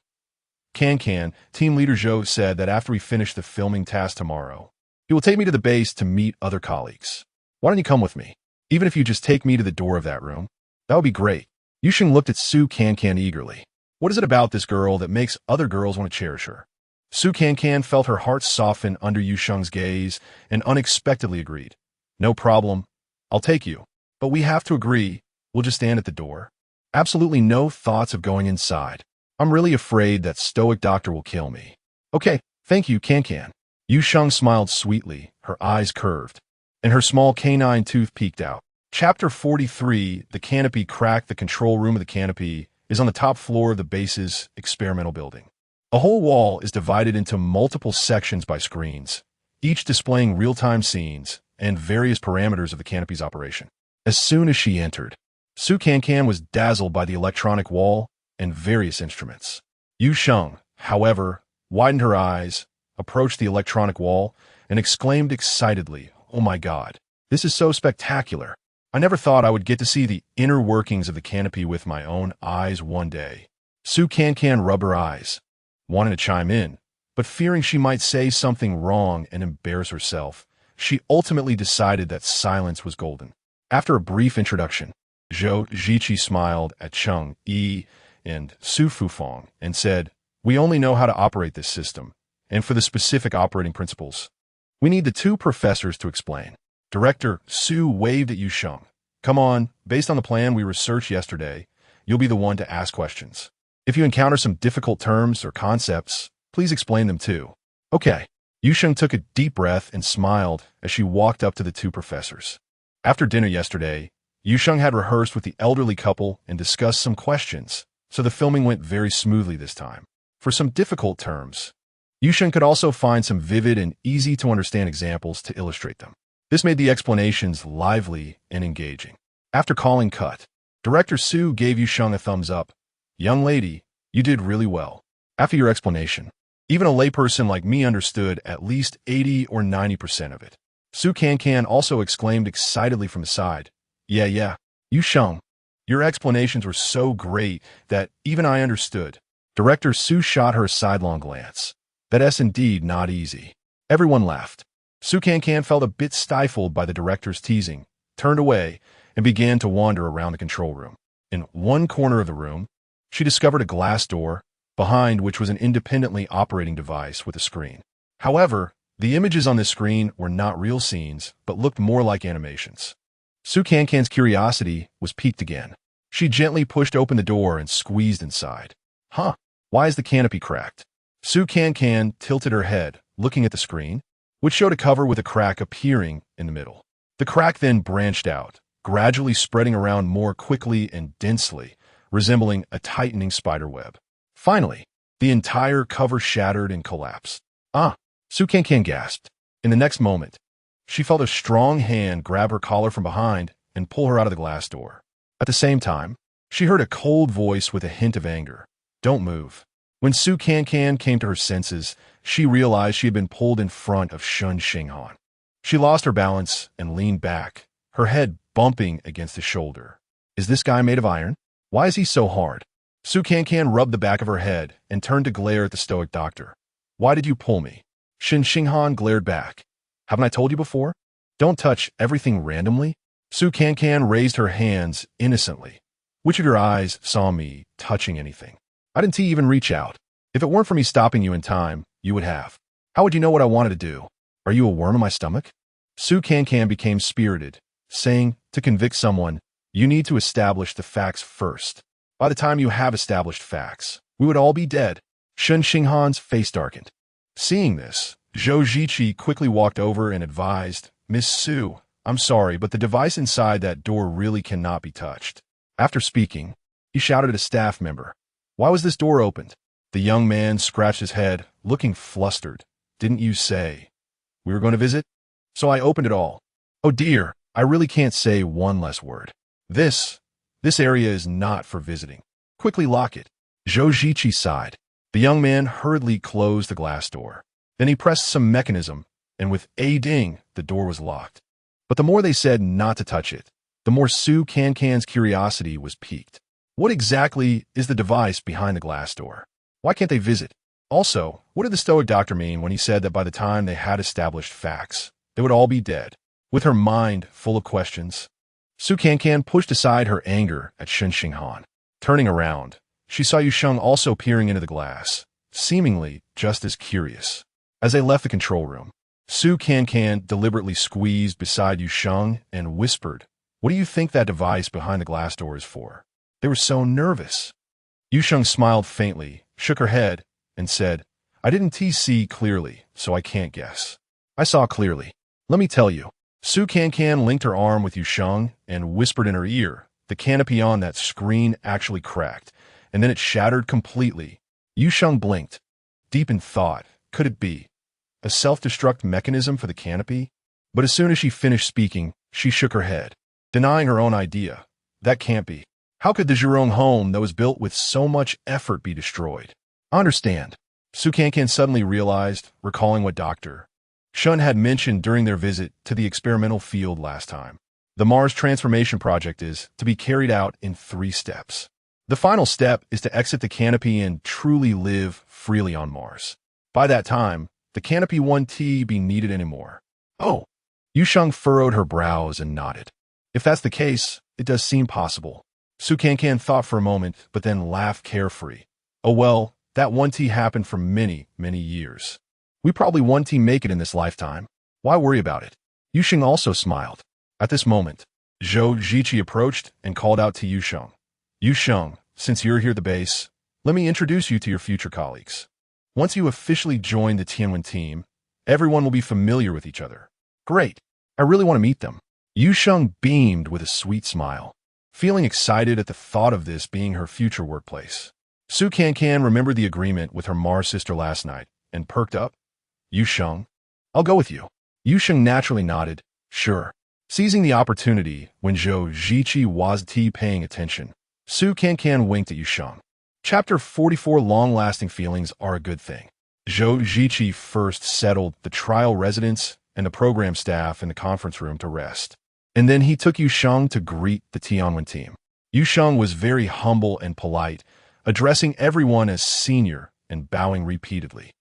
Cancan, team leader Zhou said that after we finish the filming task tomorrow, he will take me to the base to meet other colleagues. Why don't you come with me? Even if you just take me to the door of that room, that would be great. Yu Sheng looked at Su Cancan eagerly. What is it about this girl that makes other girls want to cherish her? Su Cancan felt her heart soften under Yu Sheng's gaze and unexpectedly agreed. No problem. I'll take you. But we have to agree, we'll just stand at the door. Absolutely no thoughts of going inside. I'm really afraid that stoic doctor will kill me. Okay, thank you, Cancan. Yu Sheng smiled sweetly, her eyes curved, and her small canine tooth peeked out. Chapter 43, The Canopy Cracked. The control room of the Canopy is on the top floor of the base's experimental building. A whole wall is divided into multiple sections by screens, each displaying real-time scenes and various parameters of the Canopy's operation. As soon as she entered, Su Cancan was dazzled by the electronic wall and various instruments. Yu Sheng, however, widened her eyes, approached the electronic wall, and exclaimed excitedly, Oh my God, this is so spectacular. I never thought I would get to see the inner workings of the Canopy with my own eyes one day. Su Cancan rubbed her eyes, wanting to chime in, but fearing she might say something wrong and embarrass herself, she ultimately decided that silence was golden. After a brief introduction, Zhou Ziqi smiled at Cheng Yi and Su Fufang and said, We only know how to operate this system, and for the specific operating principles, we need the two professors to explain. Director Su waved at Yu Sheng. Come on, based on the plan we researched yesterday, you'll be the one to ask questions. If you encounter some difficult terms or concepts, please explain them too. Okay. Yu Sheng took a deep breath and smiled as she walked up to the two professors. After dinner yesterday, Yu Sheng had rehearsed with the elderly couple and discussed some questions, so the filming went very smoothly this time. For some difficult terms, Yu Sheng could also find some vivid and easy-to-understand examples to illustrate them. This made the explanations lively and engaging. After calling cut, Director Su gave Yu Sheng a thumbs up. Young lady, you did really well. After your explanation, even a layperson like me understood at least 80 or 90% of it. Su Cancan also exclaimed excitedly from the side. Yeah, Yu Sheng, your explanations were so great that even I understood. Director Su shot her a sidelong glance. That's indeed not easy. Everyone laughed. Su Cancan felt a bit stifled by the director's teasing, turned away, and began to wander around the control room. In one corner of the room, she discovered a glass door, behind which was an independently operating device with a screen. However, the images on this screen were not real scenes, but looked more like animations. Su Cancan's curiosity was piqued again. She gently pushed open the door and squeezed inside. Why is the canopy cracked? Su Cancan tilted her head, looking at the screen, which showed a cover with a crack appearing in the middle. The crack then branched out, gradually spreading around more quickly and densely, resembling a tightening spider web. Finally, the entire cover shattered and collapsed. Ah! Su Cancan gasped. In the next moment, she felt a strong hand grab her collar from behind and pull her out of the glass door. At the same time, she heard a cold voice with a hint of anger. Don't move. When Su Cancan came to her senses, she realized she had been pulled in front of Shen Xinghan. She lost her balance and leaned back, her head bumping against his shoulder. Is this guy made of iron? Why is he so hard? Su Cancan rubbed the back of her head and turned to glare at the stoic doctor. Why did you pull me? Shen Xinghan glared back. Haven't I told you before? Don't touch everything randomly. Su Cancan raised her hands innocently. Which of your eyes saw me touching anything? I didn't even reach out. If it weren't for me stopping you in time, you would have. How would you know what I wanted to do? Are you a worm in my stomach? Su Cancan became spirited, saying, to convict someone, you need to establish the facts first. By the time you have established facts, we would all be dead. Shen Xinghan's face darkened. Seeing this, Zhou Ziqi quickly walked over and advised, Miss Su, I'm sorry, but the device inside that door really cannot be touched. After speaking, he shouted at a staff member, why was this door opened? The young man scratched his head, looking flustered. Didn't you say we were going to visit? So I opened it all. Oh dear, I really can't say one less word. This area is not for visiting. Quickly lock it. Zhou Ziqi sighed. The young man hurriedly closed the glass door. Then he pressed some mechanism, and with a ding, the door was locked. But the more they said not to touch it, the more Su Cancan's curiosity was piqued. What exactly is the device behind the glass door? Why can't they visit? Also, what did the stoic doctor mean when he said that by the time they had established facts, they would all be dead? With her mind full of questions, Su Cancan pushed aside her anger at Shen Xinghan. Turning around, she saw Yusheng also peering into the glass, seemingly just as curious. As they left the control room, Su Cancan deliberately squeezed beside Yusheng and whispered, what do you think that device behind the glass door is for? They were so nervous. Yusheng smiled faintly, shook her head, and said, I didn't see clearly, so I can't guess. I saw clearly. Let me tell you. Su Cancan linked her arm with Yusheng and whispered in her ear. The canopy on that screen actually cracked, and then it shattered completely. Yusheng blinked. Deep in thought, could it be a self-destruct mechanism for the canopy? But as soon as she finished speaking, she shook her head, denying her own idea. That can't be. How could the Zhurong home that was built with so much effort be destroyed? I understand. Su Cancan suddenly realized, recalling what Dr. Shen had mentioned during their visit to the experimental field last time. The Mars transformation project is to be carried out in 3 steps. The final step is to exit the canopy and truly live freely on Mars. By that time, the canopy won't be needed anymore. Oh, Yusheng furrowed her brows and nodded. If that's the case, it does seem possible. Su Cancan thought for a moment, but then laughed carefree. Oh well, that 1T happened for many, many years. We probably 1T make it in this lifetime. Why worry about it? Yusheng also smiled. At this moment, Zhou Ziqi approached and called out to Yusheng. Yusheng, since you're here at the base, let me introduce you to your future colleagues. Once you officially join the Tianwen team, everyone will be familiar with each other. Great. I really want to meet them. Yusheng beamed with a sweet smile, feeling excited at the thought of this being her future workplace. Su Cancan remembered the agreement with her Mars sister last night and perked up. Yusheng, I'll go with you. Yusheng naturally nodded, sure. Seizing the opportunity when Zhou Ziqi was paying attention, Su Cancan winked at Yusheng. Chapter 44 Long-lasting feelings are a good thing. Zhou Ziqi first settled the trial residents and the program staff in the conference room to rest. And then he took Yusheng to greet the Tianwen team. Yusheng was very humble and polite, addressing everyone as senior and bowing repeatedly.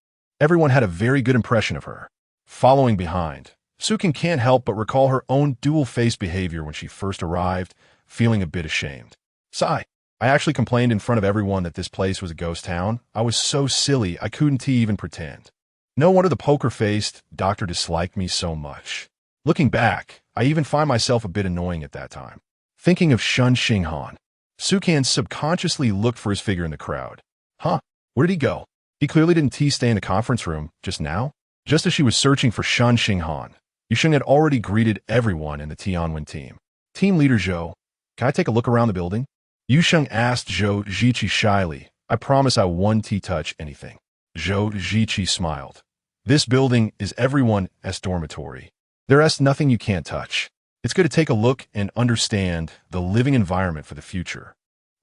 Everyone had a very good impression of her. Following behind, Su Cancan can't help but recall her own dual-faced behavior when she first arrived, feeling a bit ashamed. Sigh. I actually complained in front of everyone that this place was a ghost town. I was so silly I couldn't even pretend. No wonder the poker-faced doctor disliked me so much. Looking back, I even find myself a bit annoying at that time. Thinking of Shen Xinghan, Su Cancan subconsciously looked for his figure in the crowd. Huh? Where did he go? He clearly didn't stay in the conference room just now. Just as she was searching for Shen Xinghan, Yusheng had already greeted everyone in the Tianwen team. Team leader Zhou, can I take a look around the building? Yusheng asked Zhou Ziqi shyly. I promise I won't touch anything. Zhou Ziqi smiled. This building is everyone's dormitory. There's nothing you can't touch. It's good to take a look and understand the living environment for the future.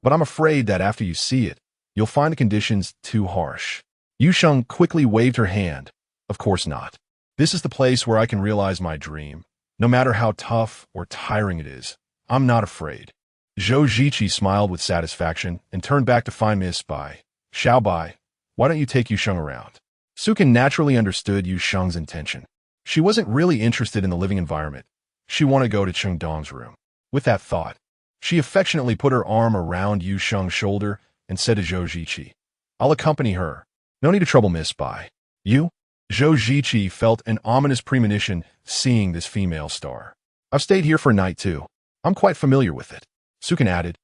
But I'm afraid that after you see it, you'll find the conditions too harsh. Yusheng quickly waved her hand. Of course not. This is the place where I can realize my dream. No matter how tough or tiring it is, I'm not afraid. Zhou Ziqi smiled with satisfaction and turned back to find Miss Bai. Xiao Bai, why don't you take Yusheng around? Sukin naturally understood Yusheng's intention. She wasn't really interested in the living environment. She wanted to go to Chengdong's room. With that thought, she affectionately put her arm around Yusheng's shoulder and said to Zhou Ziqi, I'll accompany her. No need to trouble Miss Bai. You? Zhou Ziqi felt an ominous premonition seeing this female star. I've stayed here for a night too. I'm quite familiar with it. Sukin added,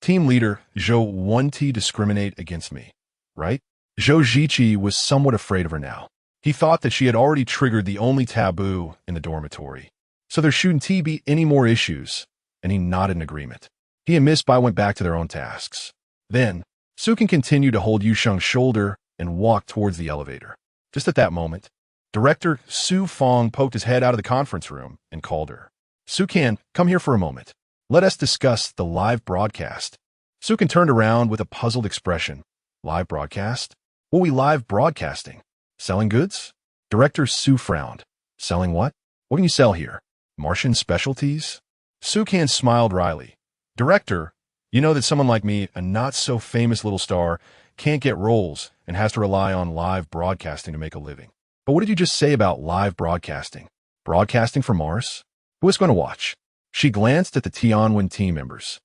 Team leader, Zhou won't discriminate against me, right? Zhou Ziqi was somewhat afraid of her now. He thought that she had already triggered the only taboo in the dormitory. So there shouldn't be any more issues, and he nodded in agreement. He and Miss Bai went back to their own tasks. Then, Sukin continued to hold Yusheng's shoulder and walk towards the elevator. Just at that moment, Director Su Fong poked his head out of the conference room and called her. Sukan, come here for a moment. Let us discuss the live broadcast. Sukin turned around with a puzzled expression. Live broadcast? What are we live broadcasting? Selling goods? Director Su frowned. Selling what? What can you sell here? Martian specialties? Sukan smiled wryly. Director, you know that someone like me, a not-so-famous little star, can't get roles and has to rely on live broadcasting to make a living. But what did you just say about live broadcasting? Broadcasting from Mars? Who is going to watch? She glanced at the Tianwen team members,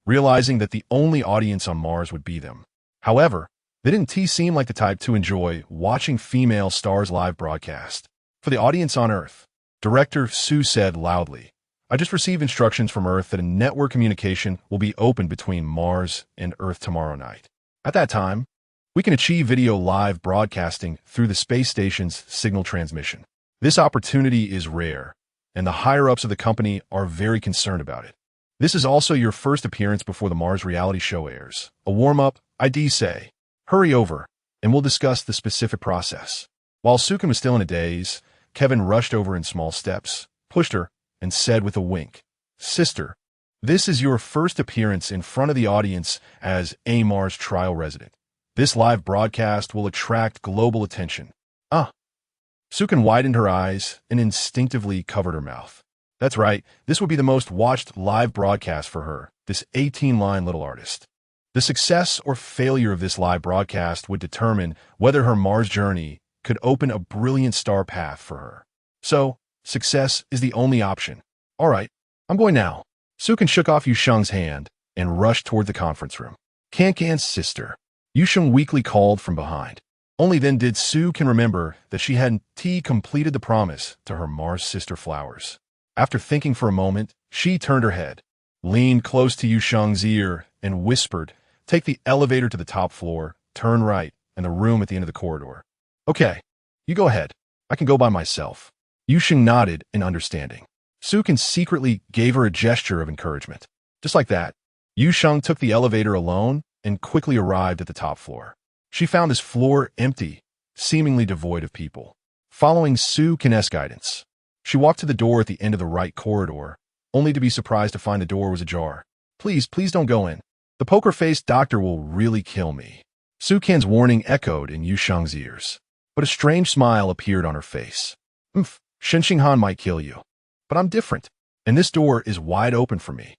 realizing that the only audience on Mars would be them. However, they didn't seem like the type to enjoy watching female stars live broadcast. For the audience on Earth, Director Su said loudly, I just received instructions from Earth that a network communication will be open between Mars and Earth tomorrow night. At that time, we can achieve video live broadcasting through the space station's signal transmission. This opportunity is rare, and the higher-ups of the company are very concerned about it. This is also your first appearance before the Mars reality show airs. A warm-up, I'd say. Hurry over, and we'll discuss the specific process. While Sukin was still in a daze, Kevin rushed over in small steps, pushed her, and said with a wink, Sister, this is your first appearance in front of the audience as a Mars trial resident. This live broadcast will attract global attention. Sukin widened her eyes and instinctively covered her mouth. That's right, this would be the most watched live broadcast for her, this 18-line little artist. The success or failure of this live broadcast would determine whether her Mars journey could open a brilliant star path for her. So, success is the only option. All right, I'm going now. Sukin shook off Yusheng's hand and rushed toward the conference room. Cancan's sister. Yusheng weakly called from behind. Only then did Sukin remember that she hadn't completed the promise to her Mars sister flowers. After thinking for a moment, she turned her head, leaned close to Yusheng's ear, and whispered, Take the elevator to the top floor, turn right, and the room at the end of the corridor. Okay, you go ahead. I can go by myself. Yusheng nodded in understanding. Sukin secretly gave her a gesture of encouragement. Just like that, Yusheng took the elevator alone and quickly arrived at the top floor. She found this floor empty, seemingly devoid of people. Following Sukin's guidance, she walked to the door at the end of the right corridor, only to be surprised to find the door was ajar. Please don't go in. The poker-faced doctor will really kill me. Sukin's warning echoed in Yusheng's ears. But a strange smile appeared on her face. Shen Xinghan might kill you. But I'm different, and this door is wide open for me.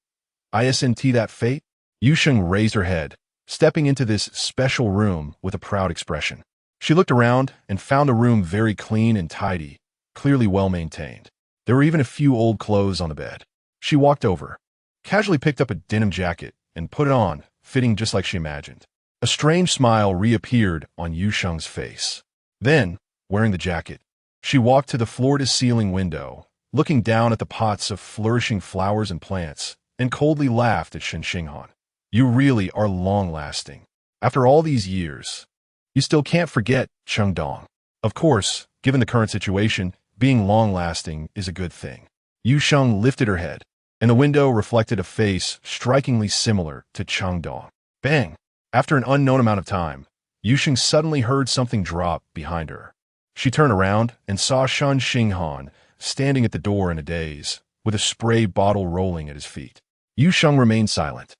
Isn't that fate? Yusheng raised her head, stepping into this special room with a proud expression. She looked around and found the room very clean and tidy, clearly well-maintained. There were even a few old clothes on the bed. She walked over, casually picked up a denim jacket, and put it on, fitting just like she imagined. A strange smile reappeared on Yusheng's face. Then, wearing the jacket, she walked to the floor-to-ceiling window, looking down at the pots of flourishing flowers and plants, and coldly laughed at Shen Xinghan. You really are long-lasting. After all these years, you still can't forget Chengdong. Of course, given the current situation, being long-lasting is a good thing. Yu Sheng lifted her head, and the window reflected a face strikingly similar to Changdong. Bang! After an unknown amount of time, Yu Sheng suddenly heard something drop behind her. She turned around and saw Shen Xinghan standing at the door in a daze, with a spray bottle rolling at his feet. Yu Sheng remained silent,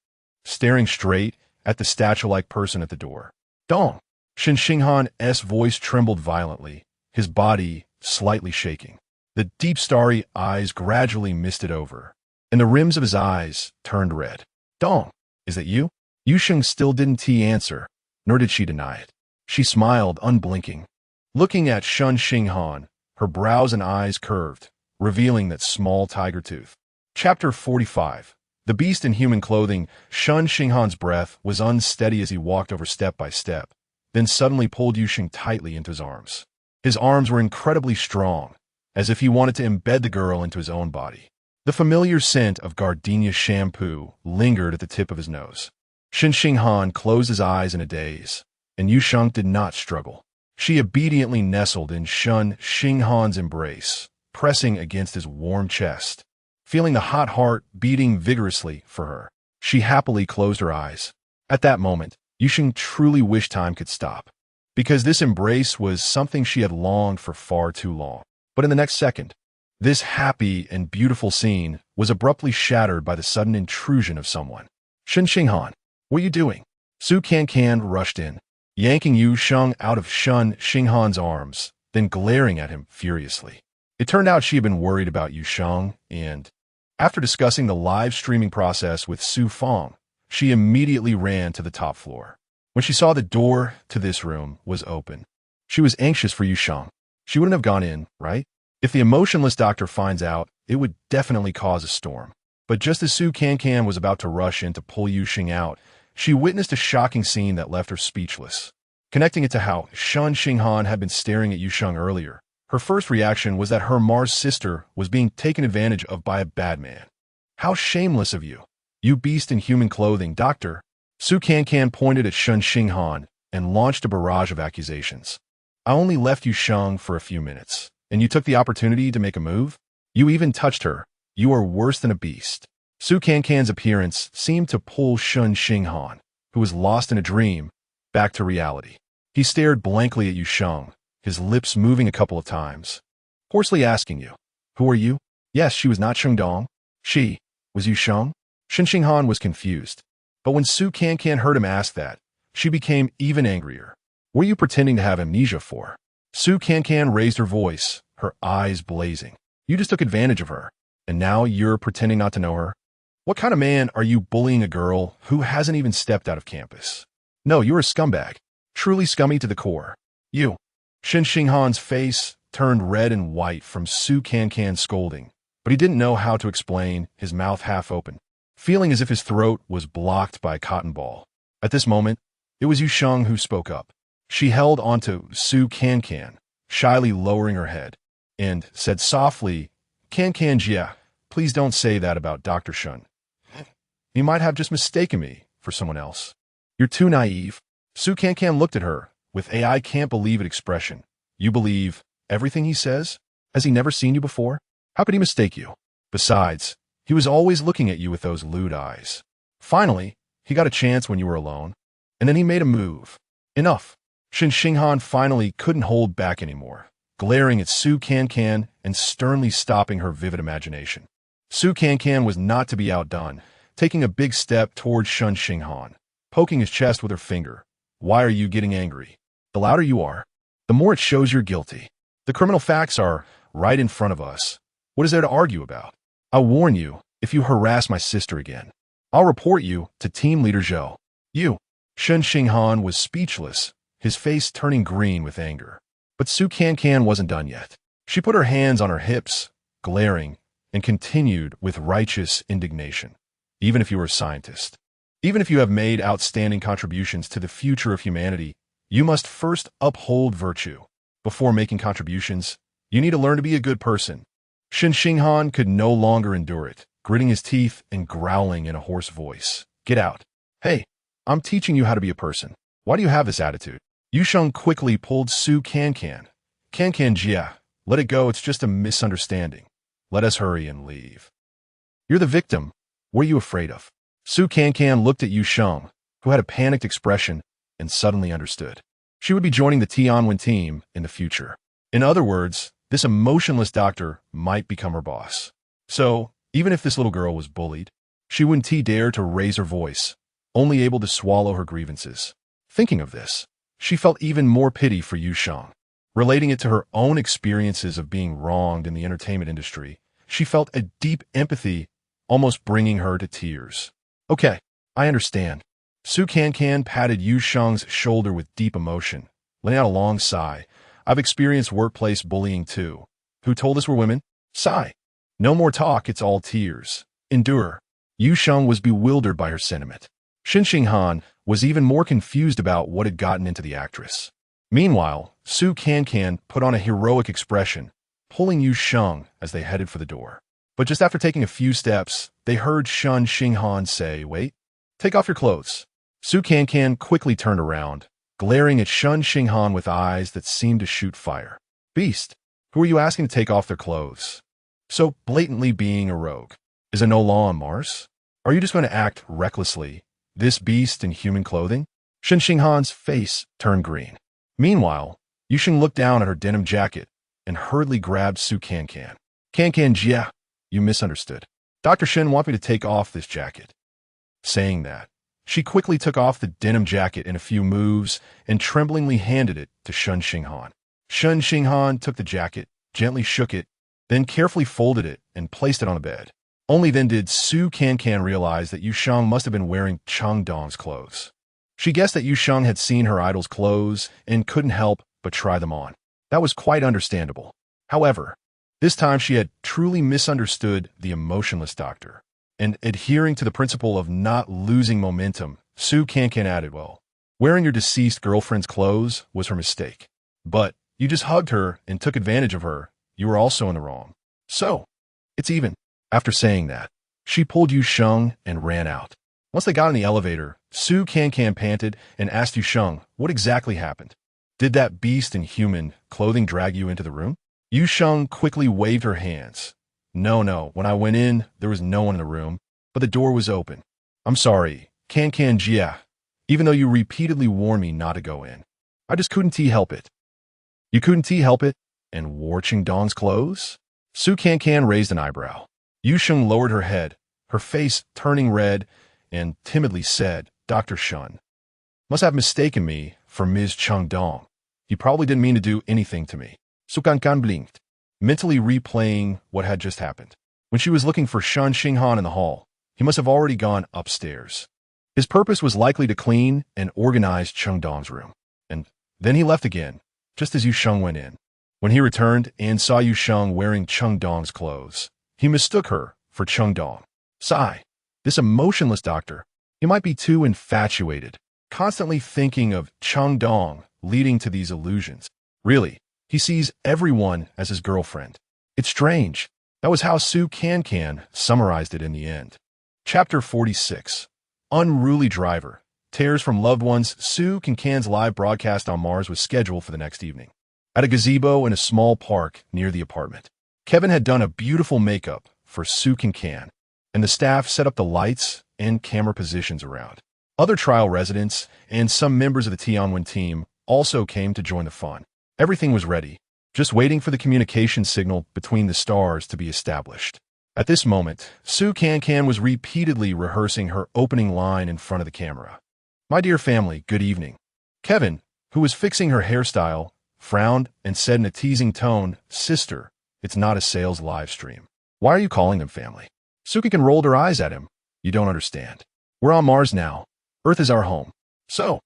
staring straight at the statue-like person at the door. Dong! Shen Xinghan's voice trembled violently, his body slightly shaking. The deep starry eyes gradually misted over, and the rims of his eyes turned red. Dong! Is that you? Yu Sheng still didn't answer, nor did she deny it. She smiled, unblinking. Looking at Shen Xinghan, her brows and eyes curved, revealing that small tiger tooth. Chapter 45. The beast in human clothing. Shen Xinghan's breath was unsteady as he walked over step by step, then suddenly pulled Yu Sheng tightly into his arms. His arms were incredibly strong, as if he wanted to embed the girl into his own body. The familiar scent of gardenia shampoo lingered at the tip of his nose. Shen Xinghan closed his eyes in a daze, and Yu Sheng did not struggle. She obediently nestled in Shen Xinghan's embrace, pressing against his warm chest. Feeling the hot heart beating vigorously for her, she happily closed her eyes. At that moment, Yu Sheng truly wished time could stop, because this embrace was something she had longed for far too long. But in the next second, this happy and beautiful scene was abruptly shattered by the sudden intrusion of someone. Shen Xinghan, what are you doing? Su Cancan rushed in, yanking Yu Sheng out of Shen Xinghan's arms, then glaring at him furiously. It turned out she had been worried about Yu Sheng, and after discussing the live streaming process with Su Feng, she immediately ran to the top floor. When she saw the door to this room was open, she was anxious for Yu Sheng. She wouldn't have gone in, right? If the emotionless doctor finds out, it would definitely cause a storm. But just as Su Cancan was about to rush in to pull Yu Sheng out, she witnessed a shocking scene that left her speechless. Connecting it to how Shen Xinghan had been staring at Yu Sheng earlier, her first reaction was that her Mars sister was being taken advantage of by a bad man. How shameless of you, you beast in human clothing, doctor! Su Cancan pointed at Shen Xinghan and launched a barrage of accusations. I only left Yu Sheng for a few minutes, and you took the opportunity to make a move? You even touched her. You are worse than a beast. Su Cancan's appearance seemed to pull Shen Xinghan, who was lost in a dream, back to reality. He stared blankly at Yu Sheng, his lips moving a couple of times. Hoarsely asking you, who are you? Yes, she was not Shengdong. She was Yu Sheng? Shen Xinghan was confused. But when Su Cancan heard him ask that, she became even angrier. What are you pretending to have amnesia for? Su Cancan raised her voice, her eyes blazing. You just took advantage of her, and now you're pretending not to know her? What kind of man are you bullying a girl who hasn't even stepped out of campus? No, you're a scumbag. Truly scummy to the core. You. Shen Xinghan's face turned red and white from Su Cancan's scolding, but he didn't know how to explain, his mouth half open, feeling as if his throat was blocked by a cotton ball. At this moment, it was Yu Sheng who spoke up. She held onto Su Cancan, shyly lowering her head, and said softly, Cancan Jia, please don't say that about Dr. Shen. He might have just mistaken me for someone else. You're too naive. Su Cancan looked at her with a I can't believe it expression. You believe everything he says? Has he never seen you before? How could he mistake you? Besides, he was always looking at you with those lewd eyes. Finally, he got a chance when you were alone, and then he made a move. Enough. Shen Xinghan finally couldn't hold back anymore, glaring at Su Cancan and sternly stopping her vivid imagination. Su Cancan was not to be outdone, taking a big step towards Shen Xinghan, poking his chest with her finger. Why are you getting angry? The louder you are, the more it shows you're guilty. The criminal facts are right in front of us. What is there to argue about? I'll warn you, if you harass my sister again, I'll report you to Team Leader Zhou. You. Shen Xinghan was speechless, his face turning green with anger. But Su Cancan wasn't done yet. She put her hands on her hips, glaring, and continued with righteous indignation. Even if you are a scientist, even if you have made outstanding contributions to the future of humanity, you must first uphold virtue. Before making contributions, you need to learn to be a good person. Shen Xinghan could no longer endure it, gritting his teeth and growling in a hoarse voice. Get out. Hey, I'm teaching you how to be a person. Why do you have this attitude? Yu Sheng quickly pulled Su Cancan. Cancan Jia, Let it go, it's just a misunderstanding. Let us hurry and leave. You're the victim. What are you afraid of? Su Cancan looked at Yu Sheng, who had a panicked expression, and suddenly understood. She would be joining the Tianwen team in the future. In other words, this emotionless doctor might become her boss. So, even if this little girl was bullied, she wouldn't dare to raise her voice, only able to swallow her grievances. Thinking of this, she felt even more pity for Yu Sheng. Relating it to her own experiences of being wronged in the entertainment industry, she felt a deep empathy, almost bringing her to tears. Okay, I understand. Su Cancan patted Yu Sheng's shoulder with deep emotion, letting out a long sigh. I've experienced workplace bullying too. Who told us we're women? Sigh. No more talk, it's all tears. Endure. Yu Sheng was bewildered by her sentiment. Shen Xinghan was even more confused about what had gotten into the actress. Meanwhile, Su Cancan put on a heroic expression, pulling Yu Sheng as they headed for the door. But just after taking a few steps, they heard Shen Xinghan say, "Wait, take off your clothes." Su Cancan quickly turned around, glaring at Shen Xinghan with eyes that seemed to shoot fire. Beast, who are you asking to take off their clothes? So blatantly being a rogue. Is it no law on Mars? Are you just going to act recklessly, this beast in human clothing? Shen Xinghan's face turned green. Meanwhile, Yu Sheng looked down at her denim jacket and hurriedly grabbed Su Cancan. Cancan, yeah, you misunderstood. Dr. Shen wants me to take off this jacket. Saying that, she quickly took off the denim jacket in a few moves and tremblingly handed it to Shen Xinghan. Shen Xinghan took the jacket, gently shook it, then carefully folded it and placed it on the bed. Only then did Su Cancan realize that Yu Sheng must have been wearing Cheng Dong's clothes. She guessed that Yu Sheng had seen her idol's clothes and couldn't help but try them on. That was quite understandable. However, this time she had truly misunderstood the emotionless doctor. And adhering to the principle of not losing momentum, Su Cancan added, well, wearing your deceased girlfriend's clothes was her mistake. But you just hugged her and took advantage of her. You were also in the wrong. So, it's even. After saying that, she pulled Yu Sheng and ran out. Once they got in the elevator, Su Cancan panted and asked Yu Sheng what exactly happened. Did that beast in human clothing drag you into the room? Yu Sheng quickly waved her hands. No, when I went in, there was no one in the room, but the door was open. I'm sorry, Cancan Jia, even though you repeatedly warned me not to go in. I just couldn't help it. You couldn't help it and wore Cheng Dong's clothes? Su Cancan raised an eyebrow. Yu Sheng lowered her head, her face turning red, and timidly said, Dr. Shen must have mistaken me for Ms. Cheng Dong. He probably didn't mean to do anything to me. Su Cancan blinked, mentally replaying what had just happened. When she was looking for Shen Xinghan in the hall, he must have already gone upstairs. His purpose was likely to clean and organize Cheng Dong's room. And then he left again, just as Yu Sheng went in. When he returned and saw Yu Sheng wearing Cheng Dong's clothes, he mistook her for Cheng Dong. Sigh, this emotionless doctor, he might be too infatuated, constantly thinking of Cheng Dong, leading to these illusions. Really, he sees everyone as his girlfriend. It's strange. That was how Su Cancan summarized it in the end. Chapter 46. Unruly Driver. Tears from Loved Ones. Su Cancan's live broadcast on Mars was scheduled for the next evening. At a gazebo in a small park near the apartment. Kevin had done a beautiful makeup for Su Cancan, and the staff set up the lights and camera positions around. Other trial residents and some members of the Tianwen team also came to join the fun. Everything was ready, just waiting for the communication signal between the stars to be established. At this moment, Su Cancan was repeatedly rehearsing her opening line in front of the camera. My dear family, good evening. Kevin, who was fixing her hairstyle, frowned and said in a teasing tone, Sister, it's not a sales live stream. Why are you calling them family? Su Cancan rolled her eyes at him. You don't understand. We're on Mars now. Earth is our home. So,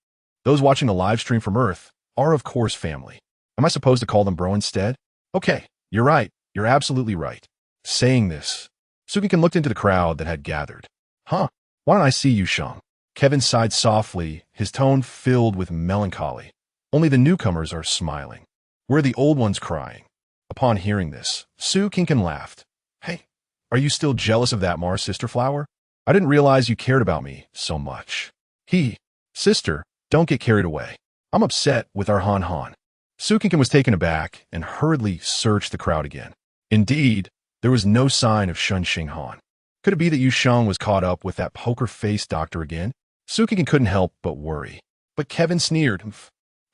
those watching the live stream from Earth are of course family. Am I supposed to call them bro instead? Okay, you're right. You're absolutely right. Saying this, Su Cancan looked into the crowd that had gathered. Huh, why don't I see Yu Sheng? Kevin sighed softly, his tone filled with melancholy. Only the newcomers are smiling. We're the old ones crying. Upon hearing this, Su Cancan laughed. Hey, are you still jealous of that Mars sister flower? I didn't realize you cared about me so much. Sister, don't get carried away. I'm upset with our Han Han. Su Cancan was taken aback and hurriedly searched the crowd again. Indeed, there was no sign of Shen Xinghan. Could it be that Yu Sheng was caught up with that poker-faced doctor again? Su Cancan couldn't help but worry. But Kevin sneered.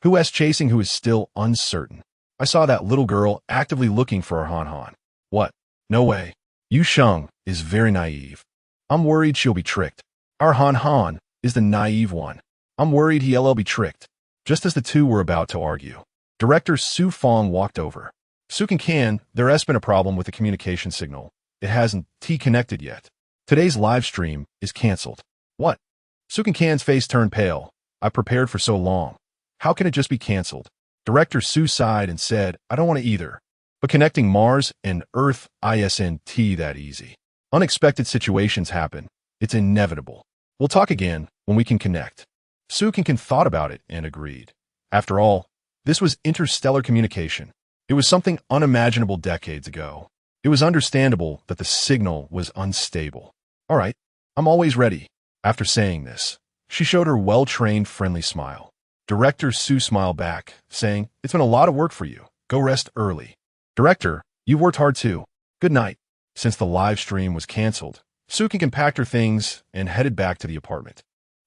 Who is chasing who is still uncertain? I saw that little girl actively looking for our Han Han. What? No way. Yu Sheng is very naive. I'm worried she'll be tricked. Our Han Han is the naive one. I'm worried he'll be tricked. Just as the two were about to argue, Director Su Fong walked over. Su Cancan, there has been a problem with the communication signal. It hasn't connected yet. Today's live stream is cancelled. What? Su Cancan's face turned pale. I prepared for so long. How can it just be cancelled? Director Su sighed and said, I don't want to either. But connecting Mars and Earth isn't that easy. Unexpected situations happen. It's inevitable. We'll talk again when we can connect. Su Cancan thought about it and agreed. After all, this was interstellar communication. It was something unimaginable decades ago. It was understandable that the signal was unstable. All right, I'm always ready. After saying this, she showed her well-trained, friendly smile. Director Su smiled back, saying, It's been a lot of work for you. Go rest early. Director, you've worked hard too. Good night. Since the live stream was canceled, Su Cancan packed her things and headed back to the apartment.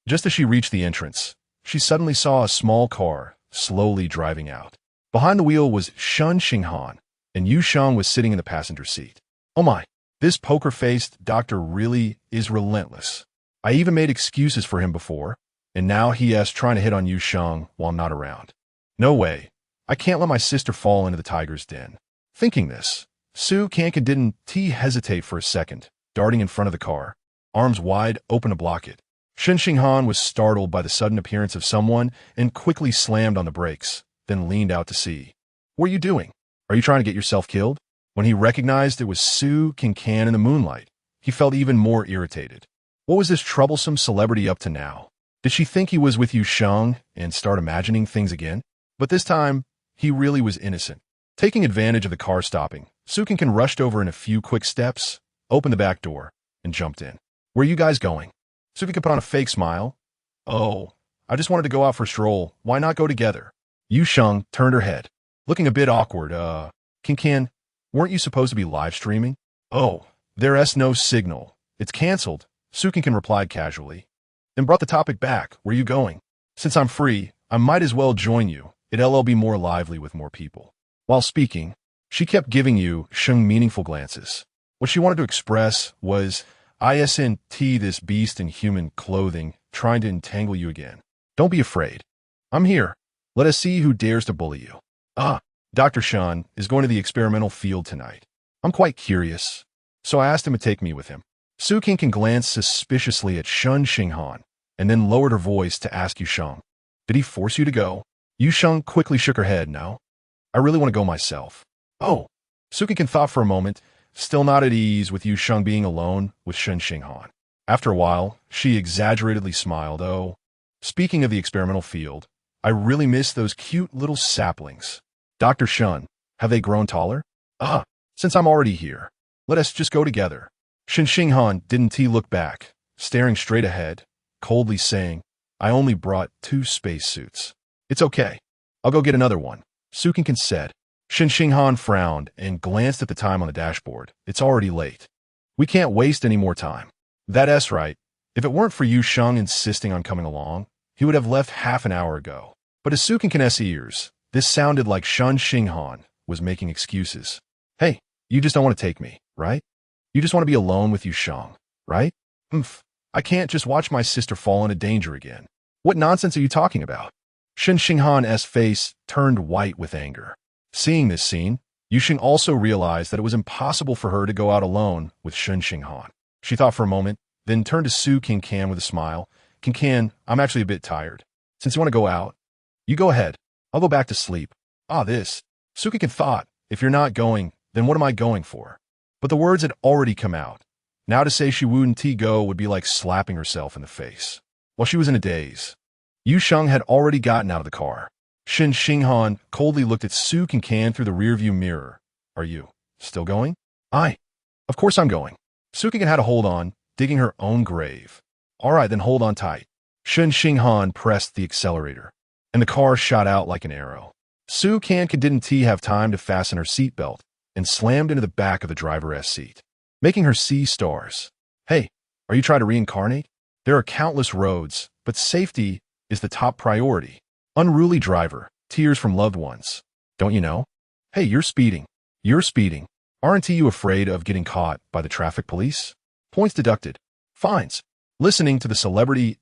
Just as she reached the entrance, she suddenly saw a small car slowly driving out. Behind the wheel was Shen Xinghan, and Yu Sheng was sitting in the passenger seat. Oh my, this poker-faced doctor really is relentless. I even made excuses for him before, and now he is trying to hit on Yu Sheng while I'm not around. No way. I can't let my sister fall into the tiger's den. Thinking this, Su Cancan didn't hesitate for a second, darting in front of the car, arms wide open to block it. Shen Xinghan was startled by the sudden appearance of someone and quickly slammed on the brakes, then leaned out to sea. What are you doing? Are you trying to get yourself killed? When he recognized it was Su Cancan in the moonlight, he felt even more irritated. What was this troublesome celebrity up to now? Did she think he was with Yu Sheng and start imagining things again? But this time, he really was innocent. Taking advantage of the car stopping, Su Cancan rushed over in a few quick steps, opened the back door, and jumped in. Where are you guys going? Su Cancan put on a fake smile. Oh, I just wanted to go out for a stroll. Why not go together? Yu Sheng turned her head, looking a bit awkward. Cancan, weren't you supposed to be live streaming? Oh, there's no signal. It's canceled, Su Cancan replied casually. Then brought the topic back. Where are you going? Since I'm free, I might as well join you. It'll be more lively with more people. While speaking, she kept giving Yu Sheng meaningful glances. What she wanted to express was, isn't this beast in human clothing trying to entangle you again. Don't be afraid. I'm here. Let us see who dares to bully you. Dr. Shen is going to the experimental field tonight. I'm quite curious, so I asked him to take me with him. Su Cancan glanced suspiciously at Shen Xinghan and then lowered her voice to ask Yu Sheng, Did he force you to go? Yu Sheng quickly shook her head. No. I really want to go myself. Oh. Su Cancan thought for a moment, still not at ease with Yu Sheng being alone with Shen Xinghan. After a while, she exaggeratedly smiled. Oh, speaking of the experimental field, I really miss those cute little saplings. Dr. Shen, have they grown taller? Since I'm already here, let us just go together. Shen Xinghan didn't look back, staring straight ahead, coldly saying, I only brought 2 spacesuits. It's okay. I'll go get another one, Su Cancan said. Shen Xinghan frowned and glanced at the time on the dashboard. It's already late. We can't waste any more time. That's right. If it weren't for Yu Sheng insisting on coming along, he would have left half an hour ago. But to Su Cancan's ears, this sounded like Shen Xinghan was making excuses. Hey, you just don't want to take me, right? You just want to be alone with Yu Sheng, right? I can't just watch my sister fall into danger again. What nonsense are you talking about? Shen Xinghan's face turned white with anger. Seeing this scene, Yu Sheng also realized that it was impossible for her to go out alone with Shen Xinghan. She thought for a moment, then turned to Su Cancan with a smile. Cancan, I'm actually a bit tired. Since you want to go out, you go ahead. I'll go back to sleep. This. Su Cancan thought, if you're not going, then what am I going for? But the words had already come out. Now to say she wouldn't go would be like slapping herself in the face. While she was in a daze, Yu Sheng had already gotten out of the car. Shen Xinghan coldly looked at Su Cancan through the rearview mirror. Are you still going? Of course I'm going. Su Cancan had to hold on, digging her own grave. All right, then hold on tight. Shen Xinghan pressed the accelerator, and the car shot out like an arrow. Su Cancan didn't have time to fasten her seatbelt and slammed into the back of the driver's seat, making her see stars. Hey, are you trying to reincarnate? There are countless roads, but safety is the top priority. Unruly driver, tears from loved ones. Don't you know? Hey, you're speeding. You're speeding. Aren't you afraid of getting caught by the traffic police? Points deducted. Fines. Listening to the celebrity's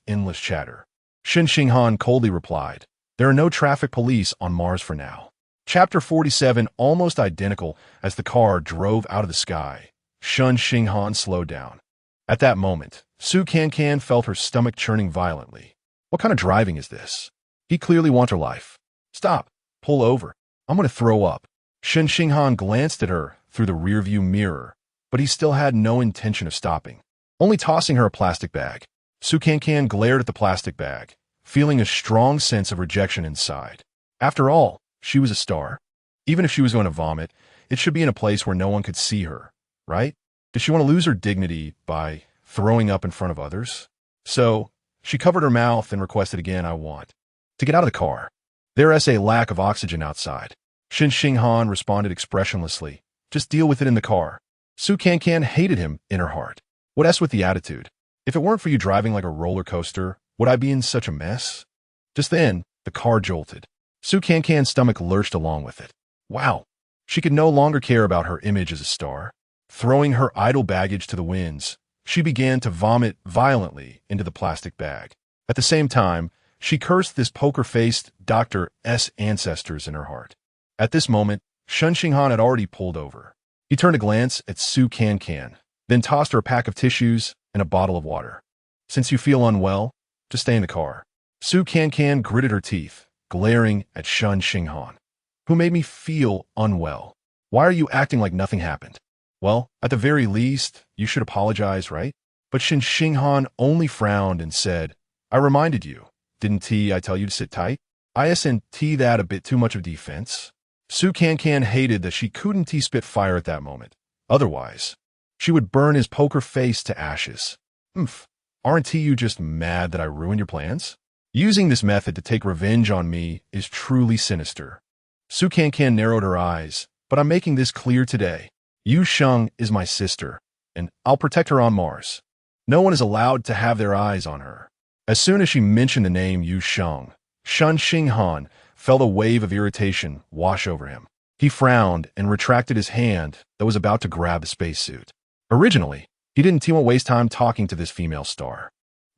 endless chatter, Shen Xinghan coldly replied, there are no traffic police on Mars for now. Chapter 47, almost identical as the car drove out of the sky. Shen Xinghan slowed down. At that moment, Su Cancan felt her stomach churning violently. What kind of driving is this? He clearly wants her life. Stop. Pull over. I'm going to throw up. Shen Xinghan glanced at her through the rearview mirror, but he still had no intention of stopping, only tossing her a plastic bag. Su Cancan glared at the plastic bag, feeling a strong sense of rejection inside. After all, she was a star. Even if she was going to vomit, it should be in a place where no one could see her, right? Did she want to lose her dignity by throwing up in front of others? So, she covered her mouth and requested again, I want to get out of the car. There is a lack of oxygen outside. Shen Xinghan responded expressionlessly. Just deal with it in the car. Su Cancan hated him in her heart. What else with the attitude? If it weren't for you driving like a roller coaster, would I be in such a mess? Just then, the car jolted. Su Cancan's stomach lurched along with it. Wow. She could no longer care about her image as a star. Throwing her idle baggage to the winds, she began to vomit violently into the plastic bag. At the same time, she cursed this poker-faced doctor's ancestors in her heart. At this moment, Shen Xinghan had already pulled over. He turned a glance at Su Cancan, then tossed her a pack of tissues and a bottle of water. Since you feel unwell, just stay in the car. Su Cancan gritted her teeth, glaring at Shen Xinghan. Who made me feel unwell? Why are you acting like nothing happened? Well, at the very least, you should apologize, right? But Shen Xinghan only frowned and said, I reminded you. Didn't I tell you to sit tight? Isn't that a bit too much of defense? Su Cancan hated that she couldn't spit fire at that moment. Otherwise, she would burn his poker face to ashes. Aren't you just mad that I ruined your plans? Using this method to take revenge on me is truly sinister. Su Cancan narrowed her eyes, but I'm making this clear today. Yu Sheng is my sister, and I'll protect her on Mars. No one is allowed to have their eyes on her. As soon as she mentioned the name Yu Sheng, Shen Xinghan felt a wave of irritation wash over him. He frowned and retracted his hand that was about to grab the spacesuit. Originally, he didn't want to waste time talking to this female star.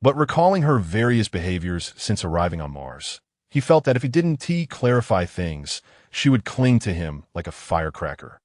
But recalling her various behaviors since arriving on Mars, he felt that if he didn't clarify things, she would cling to him like a firecracker.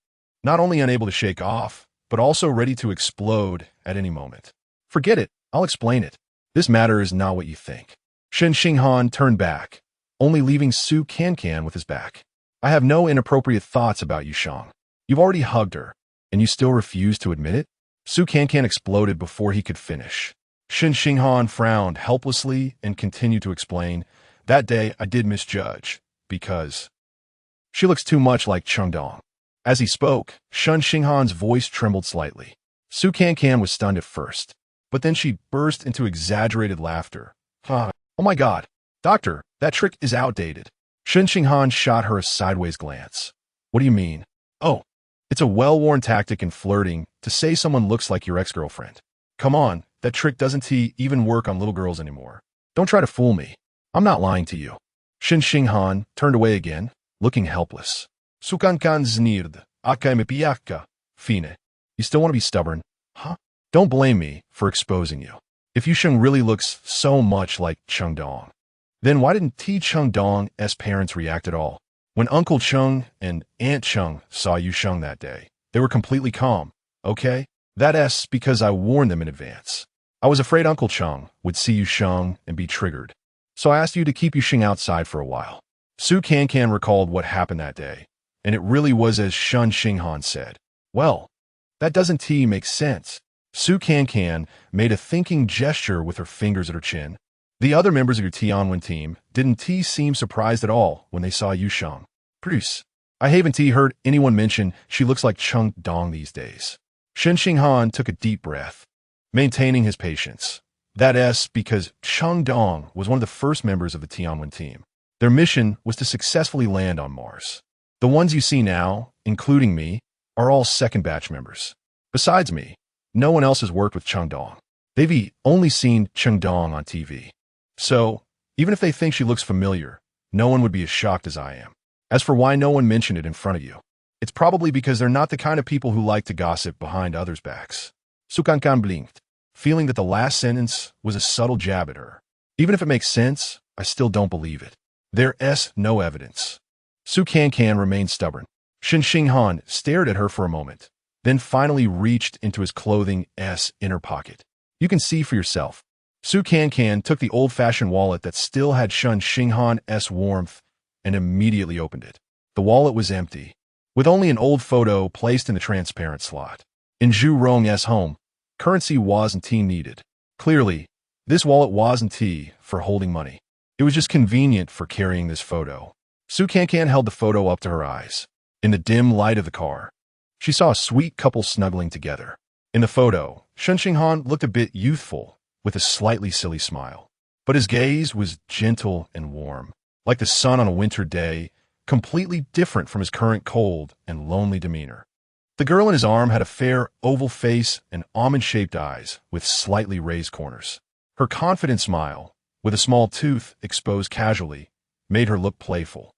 Not only unable to shake off, but also ready to explode at any moment. Forget it, I'll explain it. This matter is not what you think. Shen Xinghan turned back, only leaving Su Cancan with his back. I have no inappropriate thoughts about Yu Sheng. You've already hugged her, and you still refuse to admit it? Su Cancan exploded before he could finish. Shen Xinghan frowned helplessly and continued to explain, that day I did misjudge, because she looks too much like Chengdong. As he spoke, Shen Xinghan's voice trembled slightly. Su Cancan was stunned at first, but then she burst into exaggerated laughter. Oh my god, doctor, that trick is outdated. Shen Xinghan shot her a sideways glance. What do you mean? Oh, it's a well-worn tactic in flirting to say someone looks like your ex-girlfriend. Come on, that trick doesn't even work on little girls anymore. Don't try to fool me. I'm not lying to you. Shen Xinghan turned away again, looking helpless. Su Cancan znird, aka me piyaka, fine. You still want to be stubborn, huh? Don't blame me for exposing you. If Yu Sheng really looks so much like Chengdong, then why didn't Chengdong's parents react at all? When Uncle Cheng and Aunt Cheng saw Yu Sheng that day, they were completely calm, okay? That's because I warned them in advance. I was afraid Uncle Cheng would see Yu Sheng and be triggered, so I asked you to keep Yu Sheng outside for a while. Su Cancan recalled what happened that day, and it really was as Shen Xinghan said. Well, that doesn't make sense. Su Cancan made a thinking gesture with her fingers at her chin. The other members of your Tianwen team didn't seem surprised at all when they saw Yu Sheng. Bruce, I haven't heard anyone mention she looks like Chengdong these days. Shen Xinghan took a deep breath, maintaining his patience. That's because Chengdong was one of the first members of the Tianwen team. Their mission was to successfully land on Mars. The ones you see now, including me, are all second batch members. Besides me, no one else has worked with Chengdong. They've only seen Chengdong on TV. So, even if they think she looks familiar, no one would be as shocked as I am. As for why no one mentioned it in front of you, it's probably because they're not the kind of people who like to gossip behind others' backs. Cancan blinked, feeling that the last sentence was a subtle jab at her. Even if it makes sense, I still don't believe it. There's no evidence. Cancan remained stubborn. Shen Xinghan stared at her for a moment, then finally reached into his clothing's inner pocket. You can see for yourself. Cancan took the old-fashioned wallet that still had Shen Xinghan's warmth and immediately opened it. The wallet was empty, with only an old photo placed in the transparent slot. In Zhu Rong's home, currency wasn't needed. Clearly, this wallet wasn't for holding money. It was just convenient for carrying this photo. Cancan held the photo up to her eyes. In the dim light of the car, she saw a sweet couple snuggling together. In the photo, Shen Xinghan looked a bit youthful, with a slightly silly smile. But his gaze was gentle and warm, like the sun on a winter day, completely different from his current cold and lonely demeanor. The girl in his arm had a fair, oval face and almond-shaped eyes with slightly raised corners. Her confident smile, with a small tooth exposed casually, made her look playful.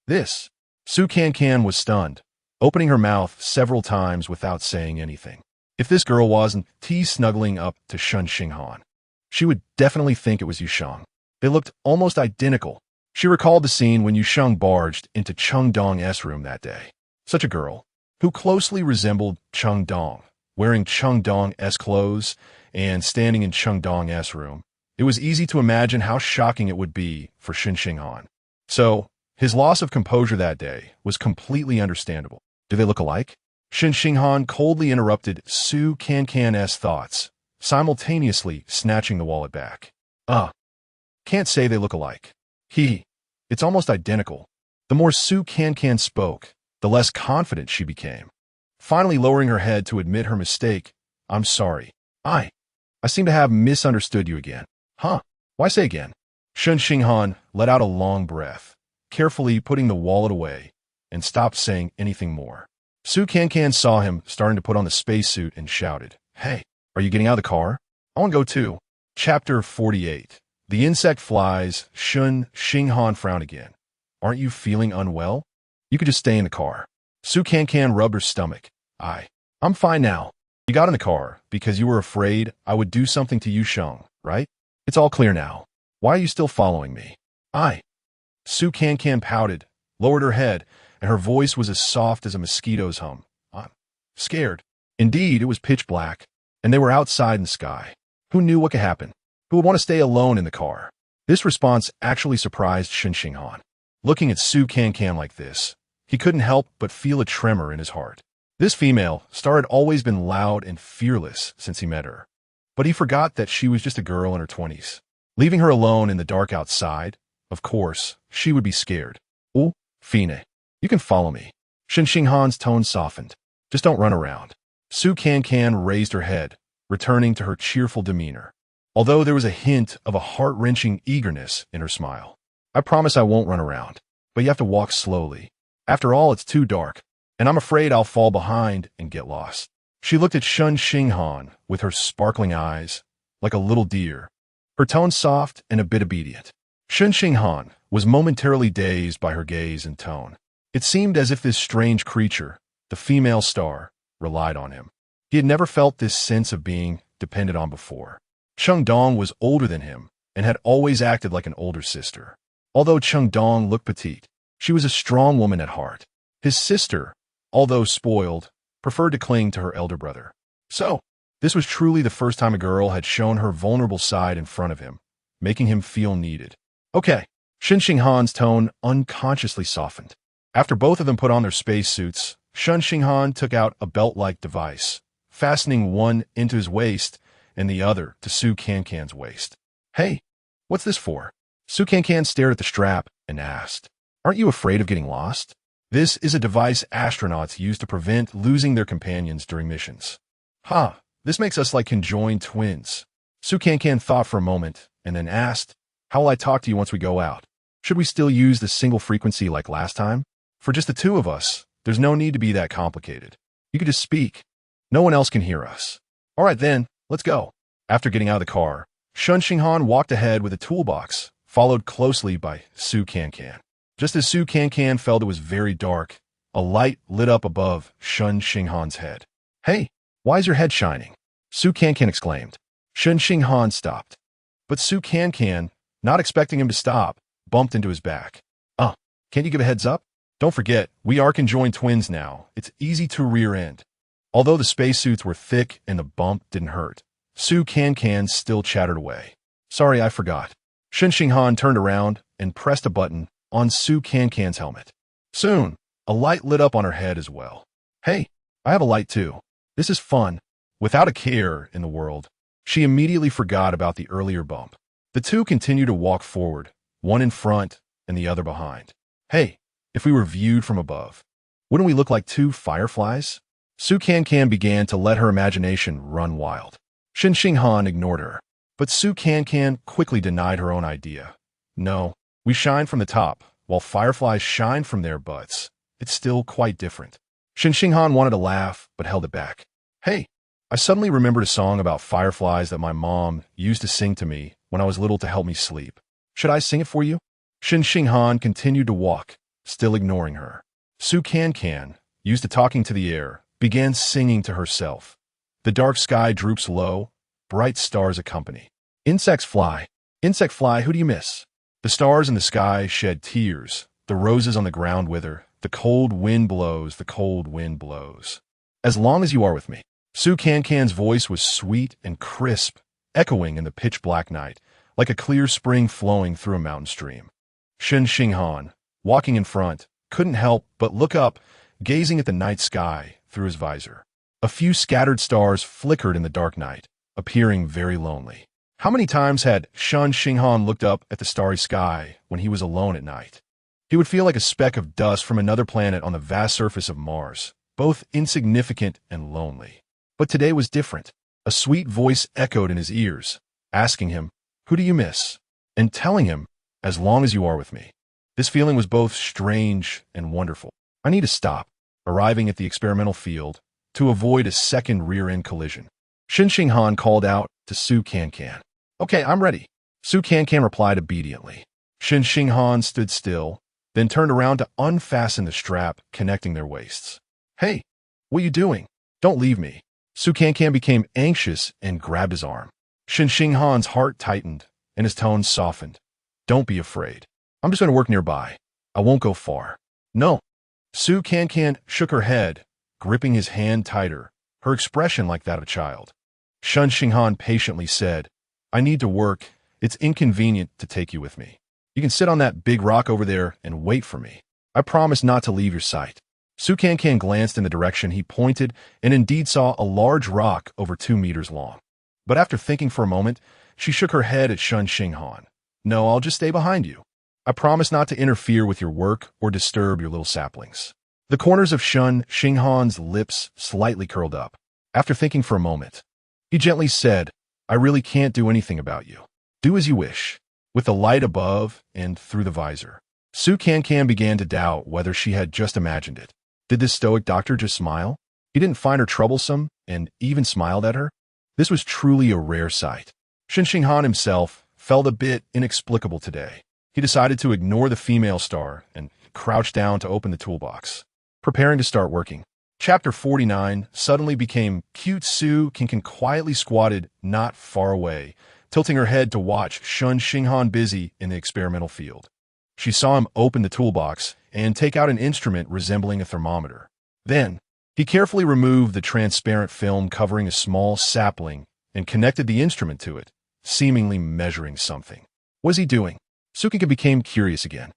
Cancan was stunned, opening her mouth several times without saying anything. If this girl wasn't snuggling up to Shen Xinghan, she would definitely think it was Yusheng. They looked almost identical. She recalled the scene when Yusheng barged into Chengdong's room that day. Such a girl, who closely resembled Chengdong, wearing Chengdong's clothes and standing in Chengdong's room. It was easy to imagine how shocking it would be for Shen Xinghan. So, his loss of composure that day was completely understandable. Do they look alike? Shen Xinghan coldly interrupted Cancan's thoughts, simultaneously snatching the wallet back. Can't say they look alike. It's almost identical. The more Cancan spoke, the less confident she became. Finally lowering her head to admit her mistake, I'm sorry. I seem to have misunderstood you again. Why say again? Shen Xinghan let out a long breath, carefully putting the wallet away, and stopped saying anything more. Cancan saw him starting to put on the spacesuit and shouted, Hey, are you getting out of the car? I want to go too. Chapter 48. The insect flies. Shen Xinghan frowned again. Aren't you feeling unwell? You could just stay in the car. Cancan rubbed her stomach. I'm fine now. You got in the car because you were afraid I would do something to Yusheng, right? It's all clear now. Why are you still following me? Cancan pouted, lowered her head, and her voice was as soft as a mosquito's hum. I'm scared. Indeed, it was pitch black, and they were outside in the sky. Who knew what could happen? Who would want to stay alone in the car? This response actually surprised Shen Xinghan. Looking at Cancan like this, he couldn't help but feel a tremor in his heart. This female star had always been loud and fearless since he met her. But he forgot that she was just a girl in her 20s. Leaving her alone in the dark outside, of course, she would be scared. Fine. You can follow me. Shen Xinghan's tone softened. Just don't run around. Cancan raised her head, returning to her cheerful demeanor, although there was a hint of a heart-wrenching eagerness in her smile. I promise I won't run around, but you have to walk slowly. After all, it's too dark, and I'm afraid I'll fall behind and get lost. She looked at Shen Xinghan with her sparkling eyes, like a little deer, her tone soft and a bit obedient. Shen Xinghan was momentarily dazed by her gaze and tone. It seemed as if this strange creature, the female star, relied on him. He had never felt this sense of being depended on before. Chengdong was older than him and had always acted like an older sister. Although Chengdong looked petite, she was a strong woman at heart. His sister, although spoiled, preferred to cling to her elder brother. So, this was truly the first time a girl had shown her vulnerable side in front of him, making him feel needed. Okay. Shen Xinghan's tone unconsciously softened. After both of them put on their spacesuits, Shen Xinghan took out a belt-like device, fastening one into his waist and the other to Cancan's waist. Hey, what's this for? Cancan stared at the strap and asked, Aren't you afraid of getting lost? This is a device astronauts use to prevent losing their companions during missions. This makes us like conjoined twins. Cancan thought for a moment and then asked, How will I talk to you once we go out? Should we still use the single frequency like last time? For just the two of us, there's no need to be that complicated. You could just speak. No one else can hear us. All right then, let's go. After getting out of the car, Shen Xinghan walked ahead with a toolbox, followed closely by Su Cancan. Just as Su Cancan felt it was very dark, a light lit up above Shen Xinghan's head. Hey, why is your head shining? Su Cancan exclaimed. Shen Xinghan stopped. But Su Cancan, not expecting him to stop, bumped into his back. Can't you give a heads up? Don't forget, we are conjoined twins now. It's easy to rear end. Although the spacesuits were thick and the bump didn't hurt, Su Cancan still chattered away. Sorry, I forgot. Shen Xinghan turned around and pressed a button on Su Cancan's helmet. Soon, a light lit up on her head as well. Hey, I have a light too. This is fun. Without a care in the world, she immediately forgot about the earlier bump. The two continued to walk forward, one in front and the other behind. Hey, if we were viewed from above, wouldn't we look like two fireflies? Su Cancan began to let her imagination run wild. Shen Xinghan ignored her, but Su Cancan quickly denied her own idea. No, we shine from the top, while fireflies shine from their butts. It's still quite different. Shen Xinghan wanted to laugh, but held it back. Hey, I suddenly remembered a song about fireflies that my mom used to sing to me when I was little to help me sleep. Should I sing it for you? Shen Xinghan continued to walk, still ignoring her. Su Cancan, used to talking to the air, began singing to herself. The dark sky droops low, bright stars accompany. Insects fly. Insect fly, who do you miss? The stars in the sky shed tears. The roses on the ground wither. The cold wind blows, the cold wind blows. As long as you are with me. Su Cancan's voice was sweet and crisp, echoing in the pitch-black night, like a clear spring flowing through a mountain stream. Shen Xinghan, walking in front, couldn't help but look up, gazing at the night sky through his visor. A few scattered stars flickered in the dark night, appearing very lonely. How many times had Shen Xinghan looked up at the starry sky when he was alone at night? He would feel like a speck of dust from another planet on the vast surface of Mars, both insignificant and lonely. But today was different. A sweet voice echoed in his ears, asking him, "Who do you miss?" and telling him, "As long as you are with me." This feeling was both strange and wonderful. I need to stop, arriving at the experimental field, to avoid a second rear-end collision. Shen Xinghan called out to Su Cancan. Okay, I'm ready. Su Cancan replied obediently. Shen Xinghan stood still, then turned around to unfasten the strap connecting their waists. Hey, what are you doing? Don't leave me. Su Cancan became anxious and grabbed his arm. Shen Xinghan's heart tightened, and his tone softened. Don't be afraid. I'm just going to work nearby. I won't go far. No. Su Cancan shook her head, gripping his hand tighter, her expression like that of a child. Shen Xinghan patiently said, I need to work. It's inconvenient to take you with me. You can sit on that big rock over there and wait for me. I promise not to leave your sight. Su Cancan glanced in the direction he pointed and indeed saw a large rock over 2 meters long. But after thinking for a moment, she shook her head at Shen Xinghan. No, I'll just stay behind you. I promise not to interfere with your work or disturb your little saplings. The corners of Shen Xinghan's lips slightly curled up. After thinking for a moment, he gently said, I really can't do anything about you. Do as you wish. With the light above and through the visor, Su Cancan began to doubt whether she had just imagined it. Did this stoic doctor just smile? He didn't find her troublesome and even smiled at her? This was truly a rare sight. Shen Xinghan himself felt a bit inexplicable today. He decided to ignore the female star and crouched down to open the toolbox, preparing to start working. Chapter 49 suddenly became cute. Su Cancan quietly squatted not far away, tilting her head to watch Shen Xinghan busy in the experimental field. She saw him open the toolbox and take out an instrument resembling a thermometer. Then, he carefully removed the transparent film covering a small sapling and connected the instrument to it, seemingly measuring something. What was he doing? Su Cancan became curious again.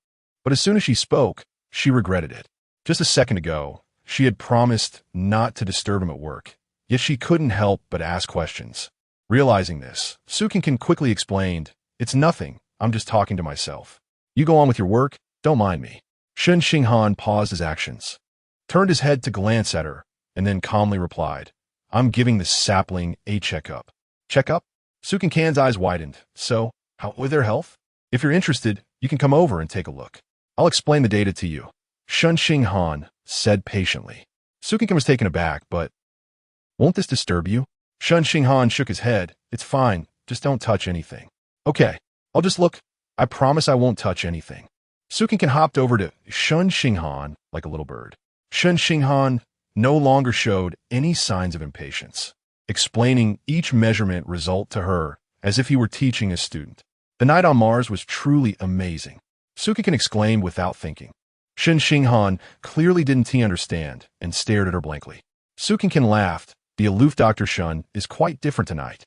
But as soon as she spoke, she regretted it. Just a second ago, she had promised not to disturb him at work, yet she couldn't help but ask questions. Realizing this, Su Cancan quickly explained, It's nothing, I'm just talking to myself. You go on with your work, don't mind me. Shen Xinghan paused his actions, turned his head to glance at her, and then calmly replied, I'm giving the sapling a checkup. Checkup? Su Cancan's eyes widened. So, how with their health? If you're interested, you can come over and take a look. I'll explain the data to you, Shen Xinghan said patiently. Su Cancan was taken aback, but, won't this disturb you? Shen Xinghan shook his head. It's fine, just don't touch anything. Okay, I'll just look. I promise I won't touch anything. Su Cancan hopped over to Shen Xinghan like a little bird. Shen Xinghan no longer showed any signs of impatience, explaining each measurement result to her as if he were teaching a student. The night on Mars was truly amazing. Su Cancan exclaimed without thinking. Shen Xinghan clearly didn't understand and stared at her blankly. Su Cancan laughed. The aloof Dr. Shen is quite different tonight.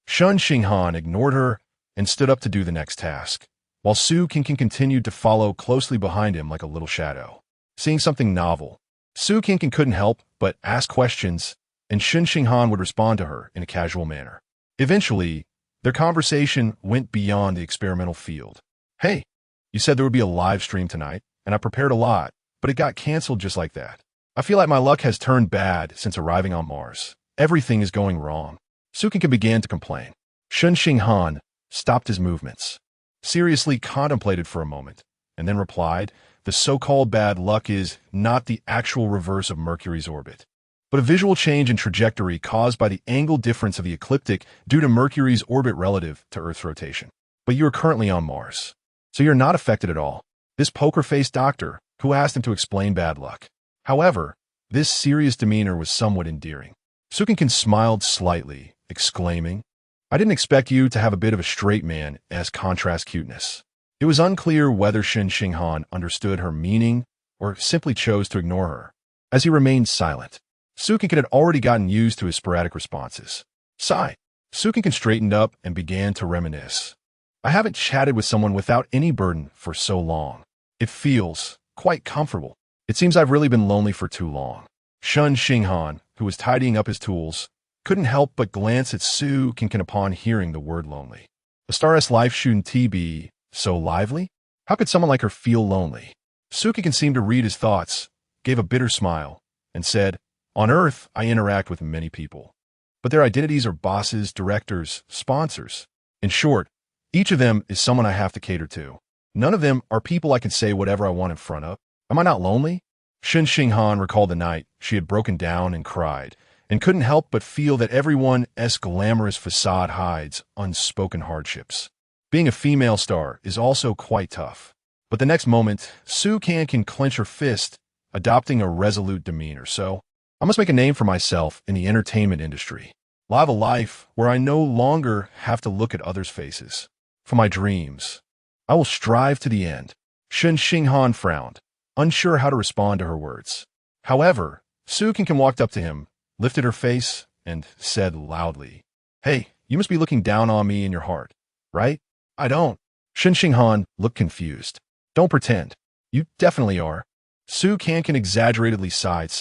Shen Xinghan ignored her and stood up to do the next task, while Su Cancan continued to follow closely behind him like a little shadow. Seeing something novel, Su Cancan couldn't help but ask questions, and Shen Xinghan would respond to her in a casual manner. Eventually, their conversation went beyond the experimental field. Hey, you said there would be a live stream tonight, and I prepared a lot, but it got canceled just like that. I feel like my luck has turned bad since arriving on Mars. Everything is going wrong. Su Cancan began to complain. Shen Xinghan stopped his movements, seriously contemplated for a moment, and then replied, the so-called bad luck is not the actual reverse of Mercury's orbit, but a visual change in trajectory caused by the angle difference of the ecliptic due to Mercury's orbit relative to Earth's rotation. But you are currently on Mars, so you're not affected at all. This poker-faced doctor, who asked him to explain bad luck. However, this serious demeanor was somewhat endearing. Su Cancan smiled slightly, exclaiming, I didn't expect you to have a bit of a straight man as contrast cuteness. It was unclear whether Shen Xinghan understood her meaning or simply chose to ignore her. As he remained silent, Su Cancan had already gotten used to his sporadic responses. Sigh. Su Cancan straightened up and began to reminisce. I haven't chatted with someone without any burden for so long. It feels quite comfortable. It seems I've really been lonely for too long. Shen Xinghan, who was tidying up his tools, couldn't help but glance at Su Cancan upon hearing the word lonely. A star's life shouldn't be so lively? How could someone like her feel lonely? Su Cancan seemed to read his thoughts, gave a bitter smile, and said, On Earth, I interact with many people, but their identities are bosses, directors, sponsors. In short, each of them is someone I have to cater to. None of them are people I can say whatever I want in front of. Am I not lonely? Shen Xinghan recalled the night she had broken down and cried, and couldn't help but feel that everyone's glamorous facade hides unspoken hardships. Being a female star is also quite tough. But the next moment, Su Cancan clenched her fist, adopting a resolute demeanor. So, I must make a name for myself in the entertainment industry. Live a life where I no longer have to look at others' faces. For my dreams, I will strive to the end. Shen Xinghan frowned, unsure how to respond to her words. However, Su Cancan walked up to him, lifted her face, and said loudly, Hey, you must be looking down on me in your heart, right? I don't. Shen Xinghan looked confused. Don't pretend. You definitely are. Su Cancan exaggeratedly sighed.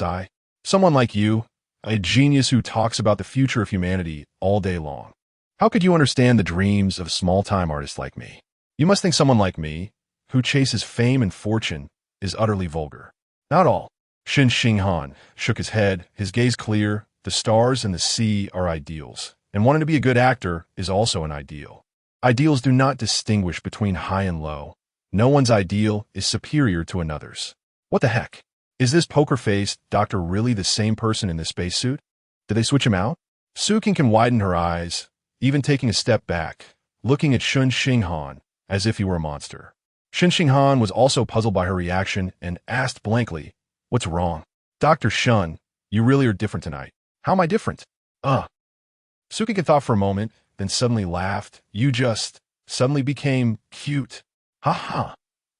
Someone like you, a genius who talks about the future of humanity all day long. How could you understand the dreams of a small-time artist like me? You must think someone like me, who chases fame and fortune, is utterly vulgar. Not all. Shen Xinghan shook his head, his gaze clear. The stars and the sea are ideals, and wanting to be a good actor is also an ideal. Ideals do not distinguish between high and low. No one's ideal is superior to another's. What the heck? Is this poker-faced doctor really the same person in this spacesuit? Did they switch him out? Su Cancan widened her eyes, even taking a step back, looking at Shen Xinghan as if he were a monster. Shen Xinghan was also puzzled by her reaction and asked blankly, What's wrong? Dr. Shen, you really are different tonight. How am I different? Su Cancan thought for a moment, then suddenly laughed. You just suddenly became cute. Ha ha.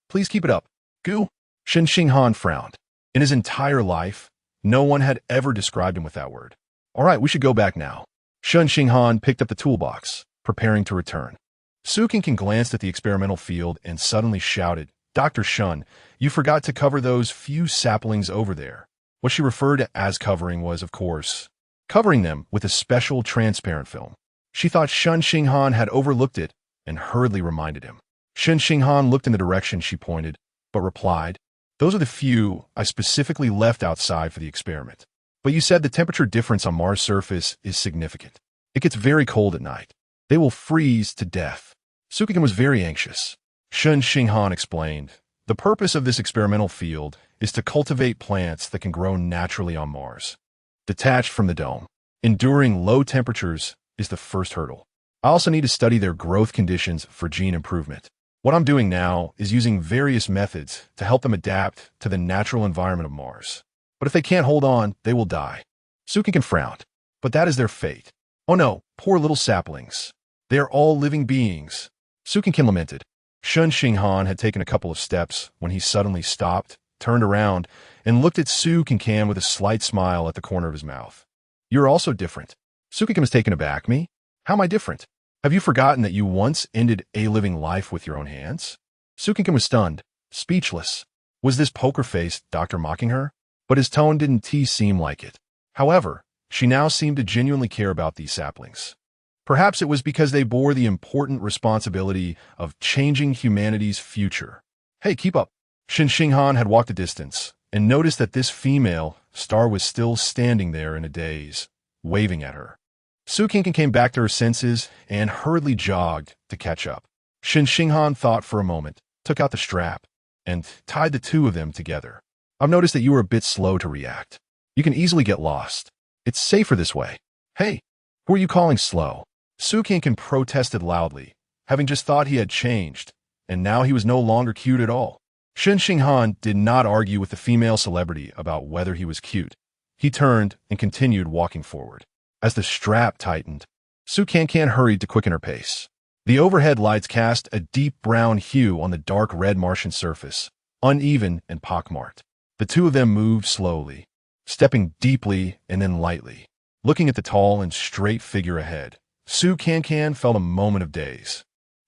Please keep it up. Goo. Shen Xinghan frowned. In his entire life, no one had ever described him with that word. All right, we should go back now. Shen Xinghan picked up the toolbox, preparing to return. Su Cancan glanced at the experimental field and suddenly shouted, Dr. Shen, you forgot to cover those few saplings over there. What she referred to as covering was, of course, covering them with a special transparent film. She thought Shen Xinghan had overlooked it and hurriedly reminded him. Shen Xinghan looked in the direction she pointed, but replied, Those are the few I specifically left outside for the experiment. But you said the temperature difference on Mars' surface is significant. It gets very cold at night. They will freeze to death. Su Cancan was very anxious. Shen Xinghan explained. The purpose of this experimental field is to cultivate plants that can grow naturally on Mars, detached from the dome. Enduring low temperatures is the first hurdle. I also need to study their growth conditions for gene improvement. What I'm doing now is using various methods to help them adapt to the natural environment of Mars. But if they can't hold on, they will die. Su Cancan frowned. But that is their fate. Oh no, poor little saplings. They are all living beings. Su Cancan lamented. Shen Xinghan had taken a couple of steps when he suddenly stopped, turned around, and looked at Su Cancan with a slight smile at the corner of his mouth. You're also different. Su Cancan was taken aback. Me? How am I different? Have you forgotten that you once ended a living life with your own hands? Su Cancan was stunned, speechless. Was this poker-faced doctor mocking her? But his tone didn't seem like it. However, she now seemed to genuinely care about these saplings. Perhaps it was because they bore the important responsibility of changing humanity's future. Hey, keep up. Shen Xinghan had walked a distance and noticed that this female star was still standing there in a daze, waving at her. Su Cancan came back to her senses and hurriedly jogged to catch up. Shen Xinghan thought for a moment, took out the strap, and tied the two of them together. I've noticed that you were a bit slow to react. You can easily get lost. It's safer this way. Hey, who are you calling slow? Su Cancan protested loudly, having just thought he had changed, and now he was no longer cute at all. Shen Xinghan did not argue with the female celebrity about whether he was cute. He turned and continued walking forward. As the strap tightened, Su Cancan hurried to quicken her pace. The overhead lights cast a deep brown hue on the dark red Martian surface, uneven and pockmarked. The two of them moved slowly, stepping deeply and then lightly. Looking at the tall and straight figure ahead, Su Cancan felt a moment of daze,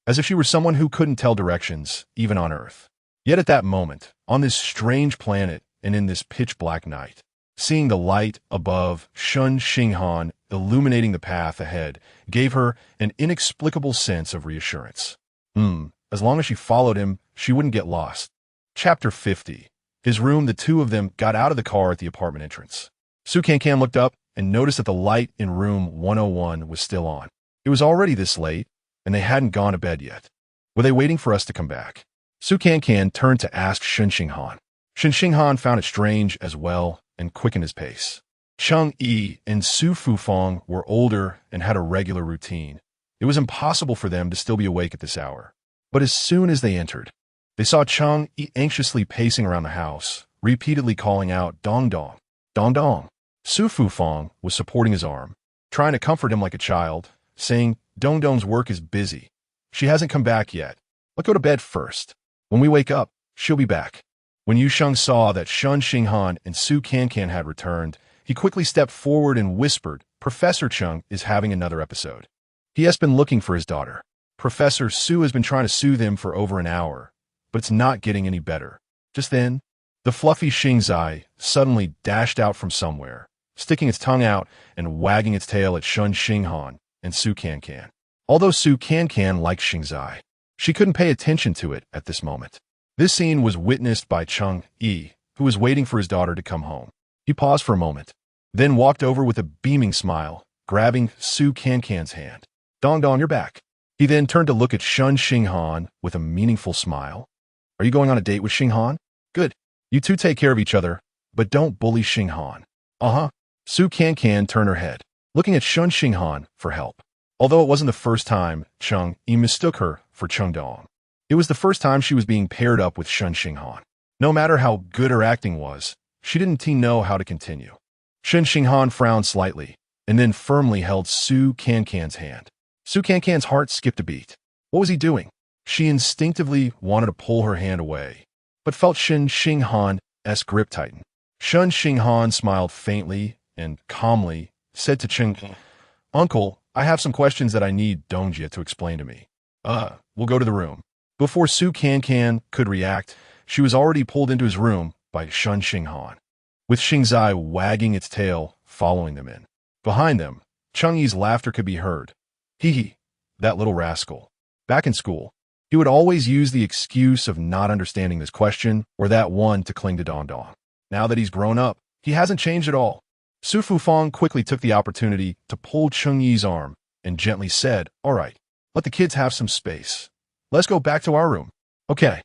as if she were someone who couldn't tell directions, even on Earth. Yet at that moment, on this strange planet and in this pitch-black night, seeing the light above Shen Xinghan illuminating the path ahead gave her an inexplicable sense of reassurance. As long as she followed him, she wouldn't get lost. Chapter 50. His room. The two of them got out of the car at the apartment entrance. Su Cancan looked up and noticed that the light in room 101 was still on. It was already this late, and they hadn't gone to bed yet. Were they waiting for us to come back? Su Cancan turned to ask Shen Xinghan. Shen Xinghan found it strange as well and quickened his pace. Cheng Yi and Su Fufang were older and had a regular routine. It was impossible for them to still be awake at this hour. But as soon as they entered, they saw Cheng Yi anxiously pacing around the house, repeatedly calling out, "Dong dong, dong dong." Su Fufang was supporting his arm, trying to comfort him like a child, saying, "Dong dong's work is busy. She hasn't come back yet. Let's go to bed first. When we wake up, she'll be back." When Yusheng saw that Shen Xinghan and Su Cancan had returned, he quickly stepped forward and whispered, "Professor Cheng is having another episode. He has been looking for his daughter. Professor Su has been trying to soothe him for over an hour, but it's not getting any better." Just then, the fluffy Xingzai suddenly dashed out from somewhere, sticking its tongue out and wagging its tail at Shen Xinghan and Su Cancan. Although Su Cancan liked Xingzai, she couldn't pay attention to it at this moment. This scene was witnessed by Cheng Yi, who was waiting for his daughter to come home. He paused for a moment, then walked over with a beaming smile, grabbing Su Cancan's hand. "Dong dong, you're back." He then turned to look at Shen Xinghan with a meaningful smile. "Are you going on a date with Xinghan? Good. You two take care of each other, but don't bully Xinghan." "Uh-huh." Su Cancan turned her head, looking at Shen Xinghan for help. Although it wasn't the first time Cheng Yi mistook her for Cheng Dong, it was the first time she was being paired up with Shen Xinghan. No matter how good her acting was, she didn't know how to continue. Shen Xinghan frowned slightly, and then firmly held Su Cancan's hand. Su Cancan's heart skipped a beat. What was he doing? She instinctively wanted to pull her hand away, but felt Shen Xinghan's grip tighten. Shen Xinghan smiled faintly and calmly, said to Cheng, "Uncle, I have some questions that I need Dongjie to explain to me. We'll go to the room." Before Su Cancan could react, she was already pulled into his room by Shen Xinghan, with Xingzai wagging its tail, following them in. Behind them, Cheng Yi's laughter could be heard. Hee, that little rascal. Back in school, he would always use the excuse of not understanding this question or that one to cling to Dong Dong. Now that he's grown up, he hasn't changed at all. Su Fufang quickly took the opportunity to pull Cheng Yi's arm and gently said, "All right, let the kids have some space. Let's go back to our room." Okay,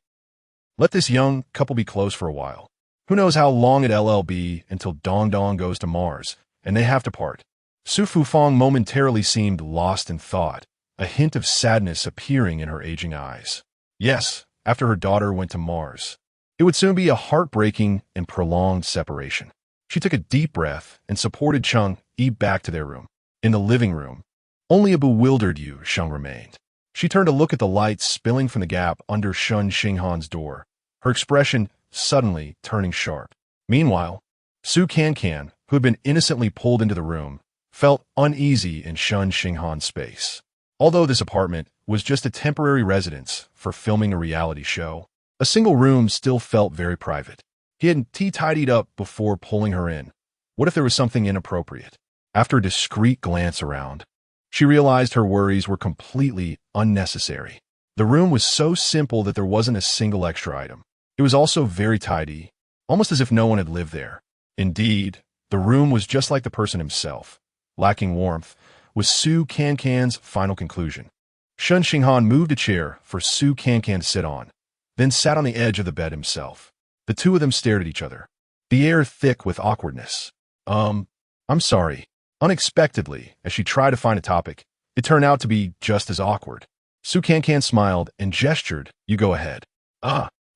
let this young couple be close for a while. Who knows how long it'll be until Dong Dong goes to Mars, and they have to part. Su Fufang momentarily seemed lost in thought, a hint of sadness appearing in her aging eyes. Yes, after her daughter went to Mars, it would soon be a heartbreaking and prolonged separation. She took a deep breath and supported Cheng Yi back to their room. In the living room, only a bewildered Yu Sheng remained. She turned to look at the lights spilling from the gap under Shen Xinghan's door, her expression suddenly turning sharp. Meanwhile, Su Cancan, who had been innocently pulled into the room, felt uneasy in Shen Xinghan's space. Although this apartment was just a temporary residence for filming a reality show, a single room still felt very private. He had tidied up before pulling her in. What if there was something inappropriate? After a discreet glance around, she realized her worries were completely unnecessary. The room was so simple that there wasn't a single extra item. It was also very tidy, almost as if no one had lived there. Indeed, the room was just like the person himself, lacking warmth, was Su Cancan's final conclusion. Shen Xinghan moved a chair for Su Cancan to sit on, then sat on the edge of the bed himself. The two of them stared at each other, the air thick with awkwardness. I'm sorry. Unexpectedly, as she tried to find a topic, it turned out to be just as awkward. Su Cancan smiled and gestured, "You go ahead."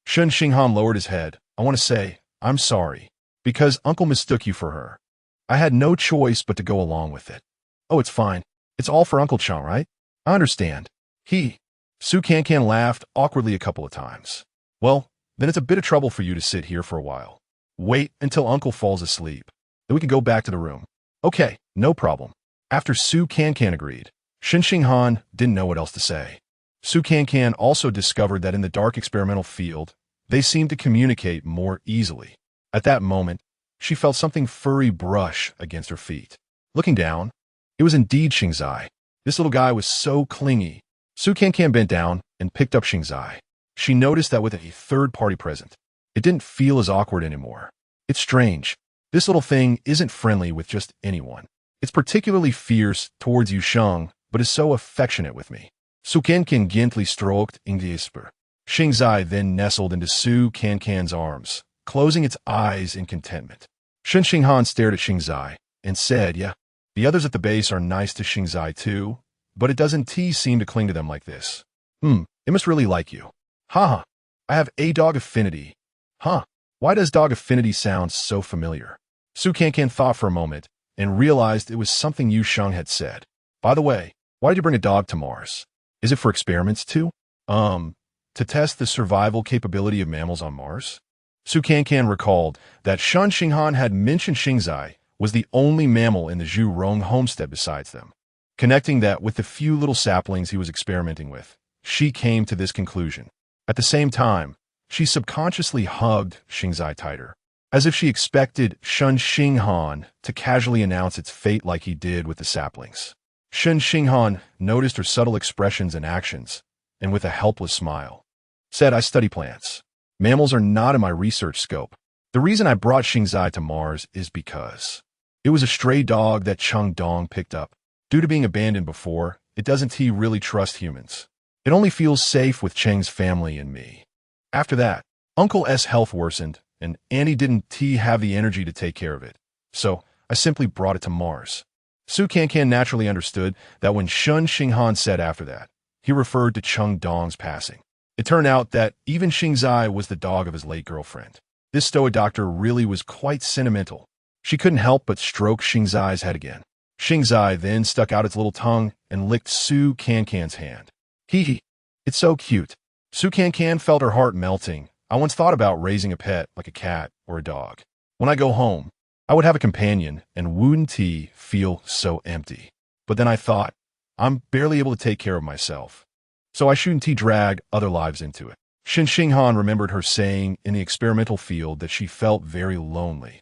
Shen Xinghan lowered his head. "I want to say, I'm sorry, because Uncle mistook you for her. I had no choice but to go along with it." "Oh, it's fine. It's all for Uncle Chang, right? I understand." Su Cancan laughed awkwardly a couple of times. "Well, then it's a bit of trouble for you to sit here for a while. Wait until Uncle falls asleep. Then we can go back to the room." "Okay, no problem." After Su Cancan agreed, Shen Xinghan didn't know what else to say. Su Cancan also discovered that in the dark experimental field, they seemed to communicate more easily. At that moment, she felt something furry brush against her feet. Looking down, it was indeed Xingzai. This little guy was so clingy. Su Cancan bent down and picked up Xingzai. She noticed that with a third party present, it didn't feel as awkward anymore. It's strange. This little thing isn't friendly with just anyone. It's particularly fierce towards Yu Sheng, but is so affectionate with me. Su Cancan gently stroked Ingdiesper. Xingzai then nestled into Su Cancan's arms, closing its eyes in contentment. Shen Xinghan stared at Xingzai and said, "Yeah, the others at the base are nice to Xingzai too, but it doesn't seem to cling to them like this. It must really like you." "Haha, I have a dog affinity." "Huh, why does dog affinity sound so familiar?" Su Cancan thought for a moment and realized it was something Yu Sheng had said. "By the way, why did you bring a dog to Mars? Is it for experiments too?" To test the survival capability of mammals on Mars?" Su Cancan recalled that Shen Xinghan had mentioned Xingzai was the only mammal in the Zhu Rong homestead besides them. Connecting that with the few little saplings he was experimenting with, she came to this conclusion. At the same time, she subconsciously hugged Xingzai tighter, as if she expected Shen Xinghan to casually announce its fate like he did with the saplings. Shen Xinghan noticed her subtle expressions and actions, and with a helpless smile, said, "I study plants. Mammals are not in my research scope. The reason I brought Xingzai to Mars is because it was a stray dog that Cheng Dong picked up. Due to being abandoned before, it doesn't really trust humans. It only feels safe with Cheng's family and me. After that, Uncle S' health worsened, and Annie didn't have the energy to take care of it. So I simply brought it to Mars." Su Cancan naturally understood that when Shen Xinghan said after that, he referred to Cheng Dong's passing. It turned out that even Xingzai was the dog of his late girlfriend. This stoa doctor really was quite sentimental. She couldn't help but stroke Xingzai's head again. Xingzai then stuck out its little tongue and licked Su Cancan's hand. It's so cute." Su Cancan felt her heart melting. "I once thought about raising a pet like a cat or a dog. When I go home, I would have a companion and wouldn't feel so empty. But then I thought, I'm barely able to take care of myself. So I shouldn't drag other lives into it." Shen Xinghan remembered her saying in the experimental field that she felt very lonely.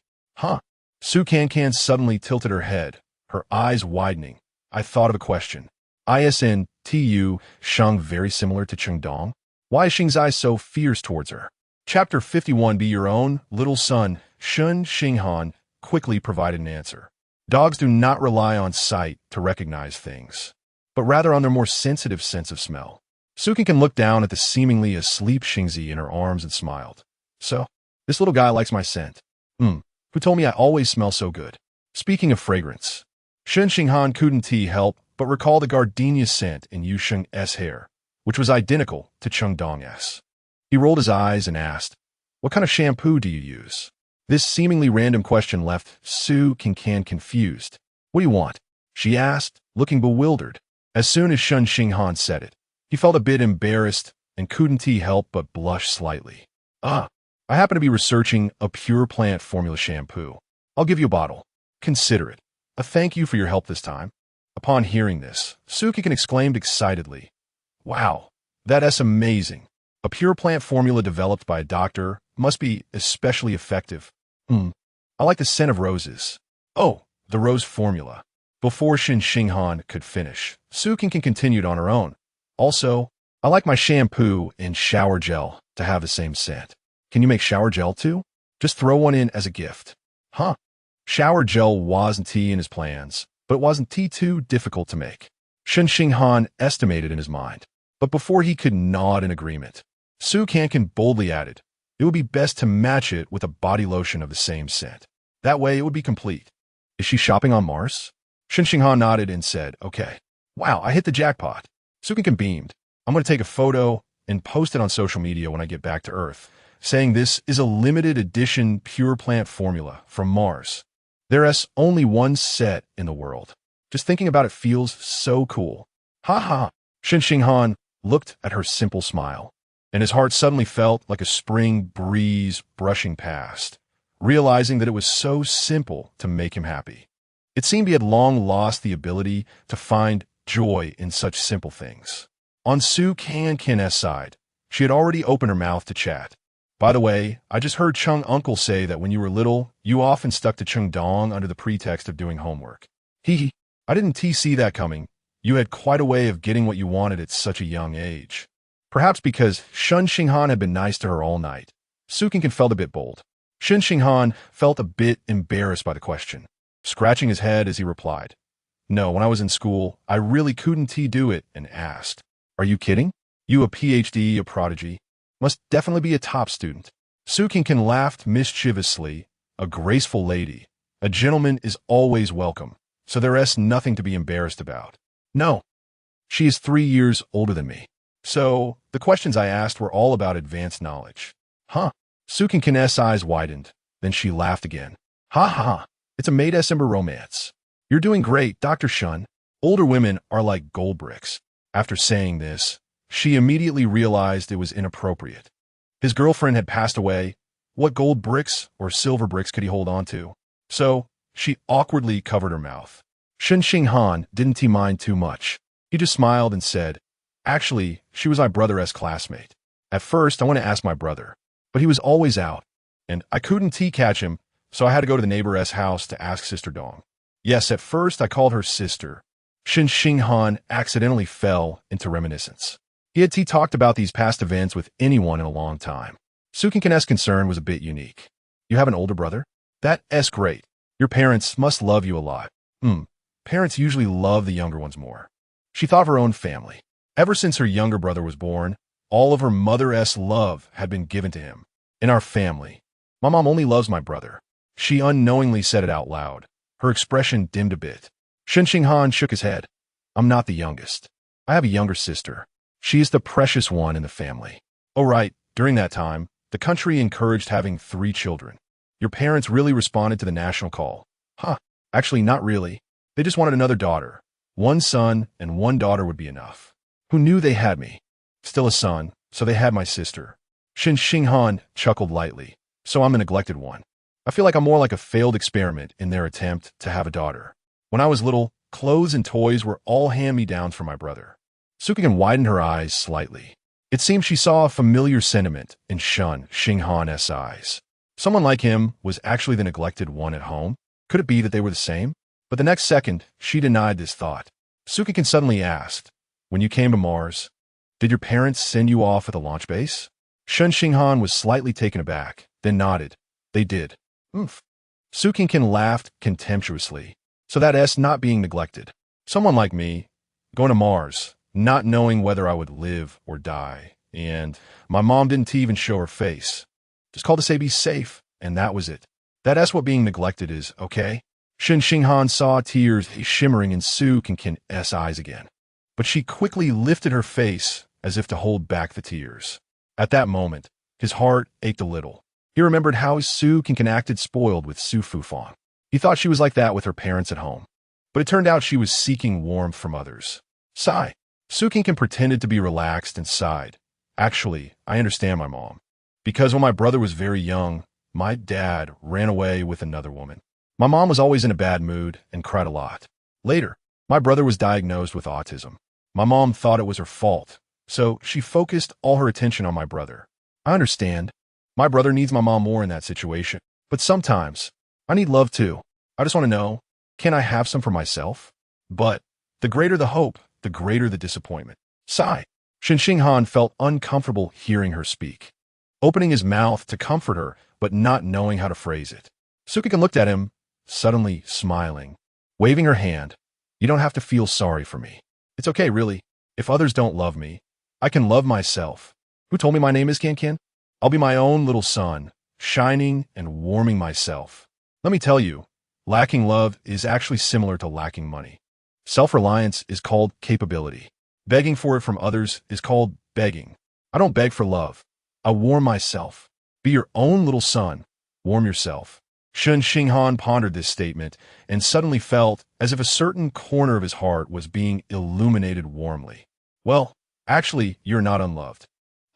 Su Cancan suddenly tilted her head, her eyes widening. "I thought of a question. Isn't Sheng very similar to Cheng Dong? Why is Xingzai so fierce towards her?" Chapter 51. Be your own little son. Shen Xinghan quickly provided an answer. Dogs do not rely on sight to recognize things, but rather on their more sensitive sense of smell. Sukinkan looked down at the seemingly asleep Xingzi in her arms and smiled. So, this little guy likes my scent. Who told me I always smell so good? Speaking of fragrance, Shen Xinghan couldn't help but recall the gardenia scent in Yu Sheng's hair, which was identical to Cheng Dong's. He rolled his eyes and asked, "What kind of shampoo do you use?" This seemingly random question left Su Cancan confused. "What do you want?" she asked, looking bewildered. As soon as Shen Xinghan said it, he felt a bit embarrassed and couldn't help but blush slightly. I happen to be researching a pure plant formula shampoo. I'll give you a bottle. Consider it a thank you for your help this time." Upon hearing this, Su Cancan exclaimed excitedly, "Wow, that's amazing. A pure plant formula developed by a doctor must be especially effective. I like the scent of roses." "Oh, the rose formula." Before Shen Xinghan could finish, Su Cancan continued on her own. "Also, I like my shampoo and shower gel to have the same scent. Can you make shower gel too? Just throw one in as a gift." Shower gel wasn't in his plans, but it wasn't too difficult to make. Shen Xinghan estimated in his mind. But before he could nod in agreement, Su Cancan boldly added, "It would be best to match it with a body lotion of the same scent. That way it would be complete." "Is she shopping on Mars?" Shen Xinghan nodded and said, "Okay." "Wow, I hit the jackpot." Su Cancan beamed. "I'm going to take a photo and post it on social media when I get back to Earth, saying this is a limited edition pure plant formula from Mars. There's only one set in the world. Just thinking about it feels so cool." "Ha ha." Shen Xinghan looked at her simple smile, and his heart suddenly felt like a spring breeze brushing past, realizing that it was so simple to make him happy. It seemed he had long lost the ability to find joy in such simple things. On Su Cancan's side, she had already opened her mouth to chat. "By the way, I just heard Cheng uncle say that when you were little, you often stuck to Cheng Dong under the pretext of doing homework. I didn't see that coming. You had quite a way of getting what you wanted at such a young age." Perhaps because Shen Xinghan had been nice to her all night, Su Cancan felt a bit bold. Shen Xinghan felt a bit embarrassed by the question, scratching his head as he replied, "No, when I was in school, I really couldn't do it," and asked, "Are you kidding? You a PhD, a prodigy? Must definitely be a top student." Su Cancan laughed mischievously. "A graceful lady. A gentleman is always welcome, so there's nothing to be embarrassed about." "No. She is 3 years older than me. So, the questions I asked were all about advanced knowledge." Su Cancan's eyes widened, then she laughed again. "Ha ha, it's a May-December romance. You're doing great, Dr. Shun. Older women are like gold bricks." After saying this, she immediately realized it was inappropriate. His girlfriend had passed away. What gold bricks or silver bricks could he hold on to? So, she awkwardly covered her mouth. Shen Xinghan didn't mind too much. He just smiled and said, "Actually, she was my brother's classmate. At first, I went to ask my brother, but he was always out, and I couldn't catch him, so I had to go to the neighbor's house to ask Sister Dong. Yes, at first I called her sister." Shen Xinghan accidentally fell into reminiscence. He had talked about these past events with anyone in a long time. Su Cancan's concern was a bit unique. "You have an older brother? That's great. Your parents must love you a lot." Parents usually love the younger ones more. She thought of her own family. Ever since her younger brother was born, all of her mother's love had been given to him. "In our family, my mom only loves my brother." She unknowingly said it out loud. Her expression dimmed a bit. Shen Xinghan shook his head. "I'm not the youngest. I have a younger sister. She is the precious one in the family." "Oh right, during that time, the country encouraged having 3 children. Your parents really responded to the national call." Actually, not really. They just wanted another daughter. 1 son and 1 daughter would be enough. Who knew they had me? Still a son, so they had my sister." Shen Xinghan chuckled lightly. "So I'm a neglected one. I feel like I'm more like a failed experiment in their attempt to have a daughter. When I was little, clothes and toys were all hand-me-downs from my brother." Su Cancan widened her eyes slightly. It seemed she saw a familiar sentiment in Shen Xinghan's eyes. Someone like him was actually the neglected one at home? Could it be that they were the same? But the next second, she denied this thought. Su Cancan suddenly asked, "When you came to Mars, did your parents send you off at the launch base?" Shen Xinghan was slightly taken aback, then nodded. "They did." Su Cancan laughed contemptuously. "So that's not being neglected. Someone like me, going to Mars, not knowing whether I would live or die. And my mom didn't even show her face. Just called to say be safe, and that was it. That's what being neglected is, okay? Shen Xinghan saw tears shimmering in Su Cancan's eyes again. But she quickly lifted her face as if to hold back the tears. At that moment, his heart ached a little. He remembered how Su Cancan acted spoiled with Su Fufang. He thought she was like that with her parents at home. But it turned out she was seeking warmth from others. Sigh. Su Cancan pretended to be relaxed and sighed. Actually, I understand my mom. Because when my brother was very young, my dad ran away with another woman. My mom was always in a bad mood and cried a lot. Later, my brother was diagnosed with autism. My mom thought it was her fault, so she focused all her attention on my brother. I understand. My brother needs my mom more in that situation. But sometimes, I need love too. I just want to know, can I have some for myself? But the greater the hope, the greater the disappointment. Sigh. Shen Xinghan felt uncomfortable hearing her speak, opening his mouth to comfort her, but not knowing how to phrase it. Su Cancan looked at him, suddenly smiling, waving her hand. You don't have to feel sorry for me. It's okay, really. If others don't love me, I can love myself. Who told me my name is Cancan? I'll be my own little sun, shining and warming myself. Let me tell you, lacking love is actually similar to lacking money. Self-reliance is called capability. Begging for it from others is called begging. I don't beg for love. I warm myself. Be your own little sun. Warm yourself. Shen Xinghan pondered this statement and suddenly felt as if a certain corner of his heart was being illuminated warmly. Well, actually, you're not unloved.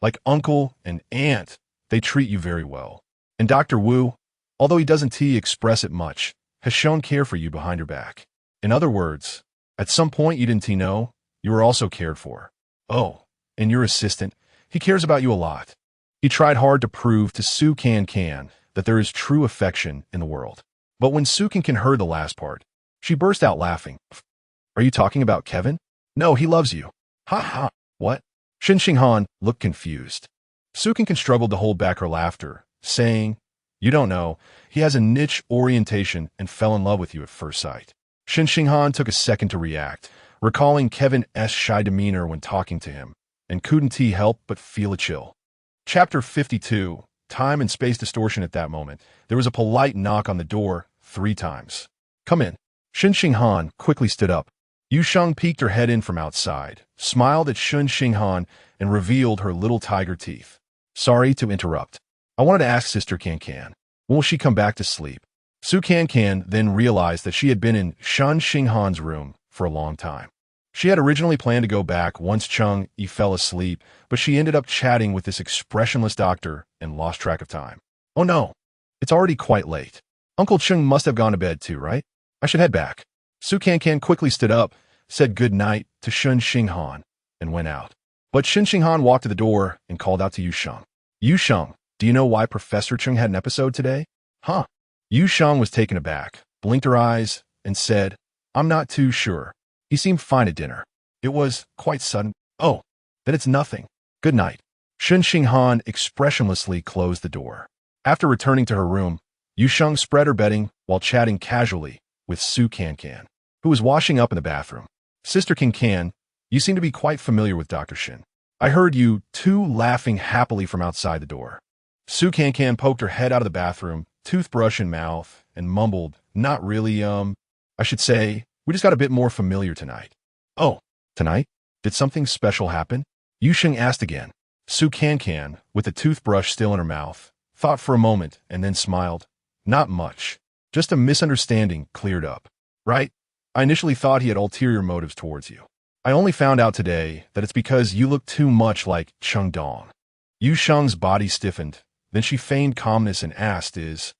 Like uncle and aunt, they treat you very well. And Dr. Wu, although he doesn't express it much, has shown care for you behind your back. In other words, at some point you didn't know, you were also cared for. Oh, and your assistant, he cares about you a lot. He tried hard to prove to Su Cancan that there is true affection in the world. But when Su Cancan heard the last part, she burst out laughing. Are you talking about Kevin? No, he loves you. Ha ha. What? Shen Xinghan looked confused. Su Cancan struggled to hold back her laughter, saying, You don't know, he has a niche orientation and fell in love with you at first sight. Shen Xinghan took a second to react, recalling Kevin's shy demeanor when talking to him, and couldn't help but feel a chill. Chapter 52. Time and space distortion. At that moment, there was a polite knock on the door 3 times. Come in. Shen Xinghan quickly stood up. Yu Sheng peeked her head in from outside, smiled at Shen Xinghan, and revealed her little tiger teeth. Sorry to interrupt. I wanted to ask Sister Cancan, when will she come back to sleep? Su Cancan then realized that she had been in Shen Xinghan's room for a long time. She had originally planned to go back once Cheng Yi fell asleep, but she ended up chatting with this expressionless doctor and lost track of time. Oh no, it's already quite late. Uncle Cheng must have gone to bed too, right? I should head back. Su Cancan quickly stood up, said good night to Shen Xinghan, and went out. But Shen Xinghan walked to the door and called out to Yu Sheng. Yu Sheng, do you know why Professor Cheng had an episode today? Huh? Yu Sheng was taken aback, blinked her eyes, and said, I'm not too sure. He seemed fine at dinner. It was quite sudden. Oh, then it's nothing. Good night. Shen Xinghan expressionlessly closed the door. After returning to her room, Yu Sheng spread her bedding while chatting casually with Su Cancan, who was washing up in the bathroom. Sister Cancan, you seem to be quite familiar with Dr. Shen. I heard you 2 laughing happily from outside the door. Su Cancan poked her head out of the bathroom, toothbrush in mouth, and mumbled, not really, I should say, we just got a bit more familiar tonight. Oh, tonight? Did something special happen? Yu Sheng asked again. Su Cancan, with the toothbrush still in her mouth, thought for a moment and then smiled. Not much. Just a misunderstanding cleared up. Right? I initially thought he had ulterior motives towards you. I only found out today that it's because you look too much like Cheng Dong. Yu Sheng's body stiffened. Then she feigned calmness and asked, Is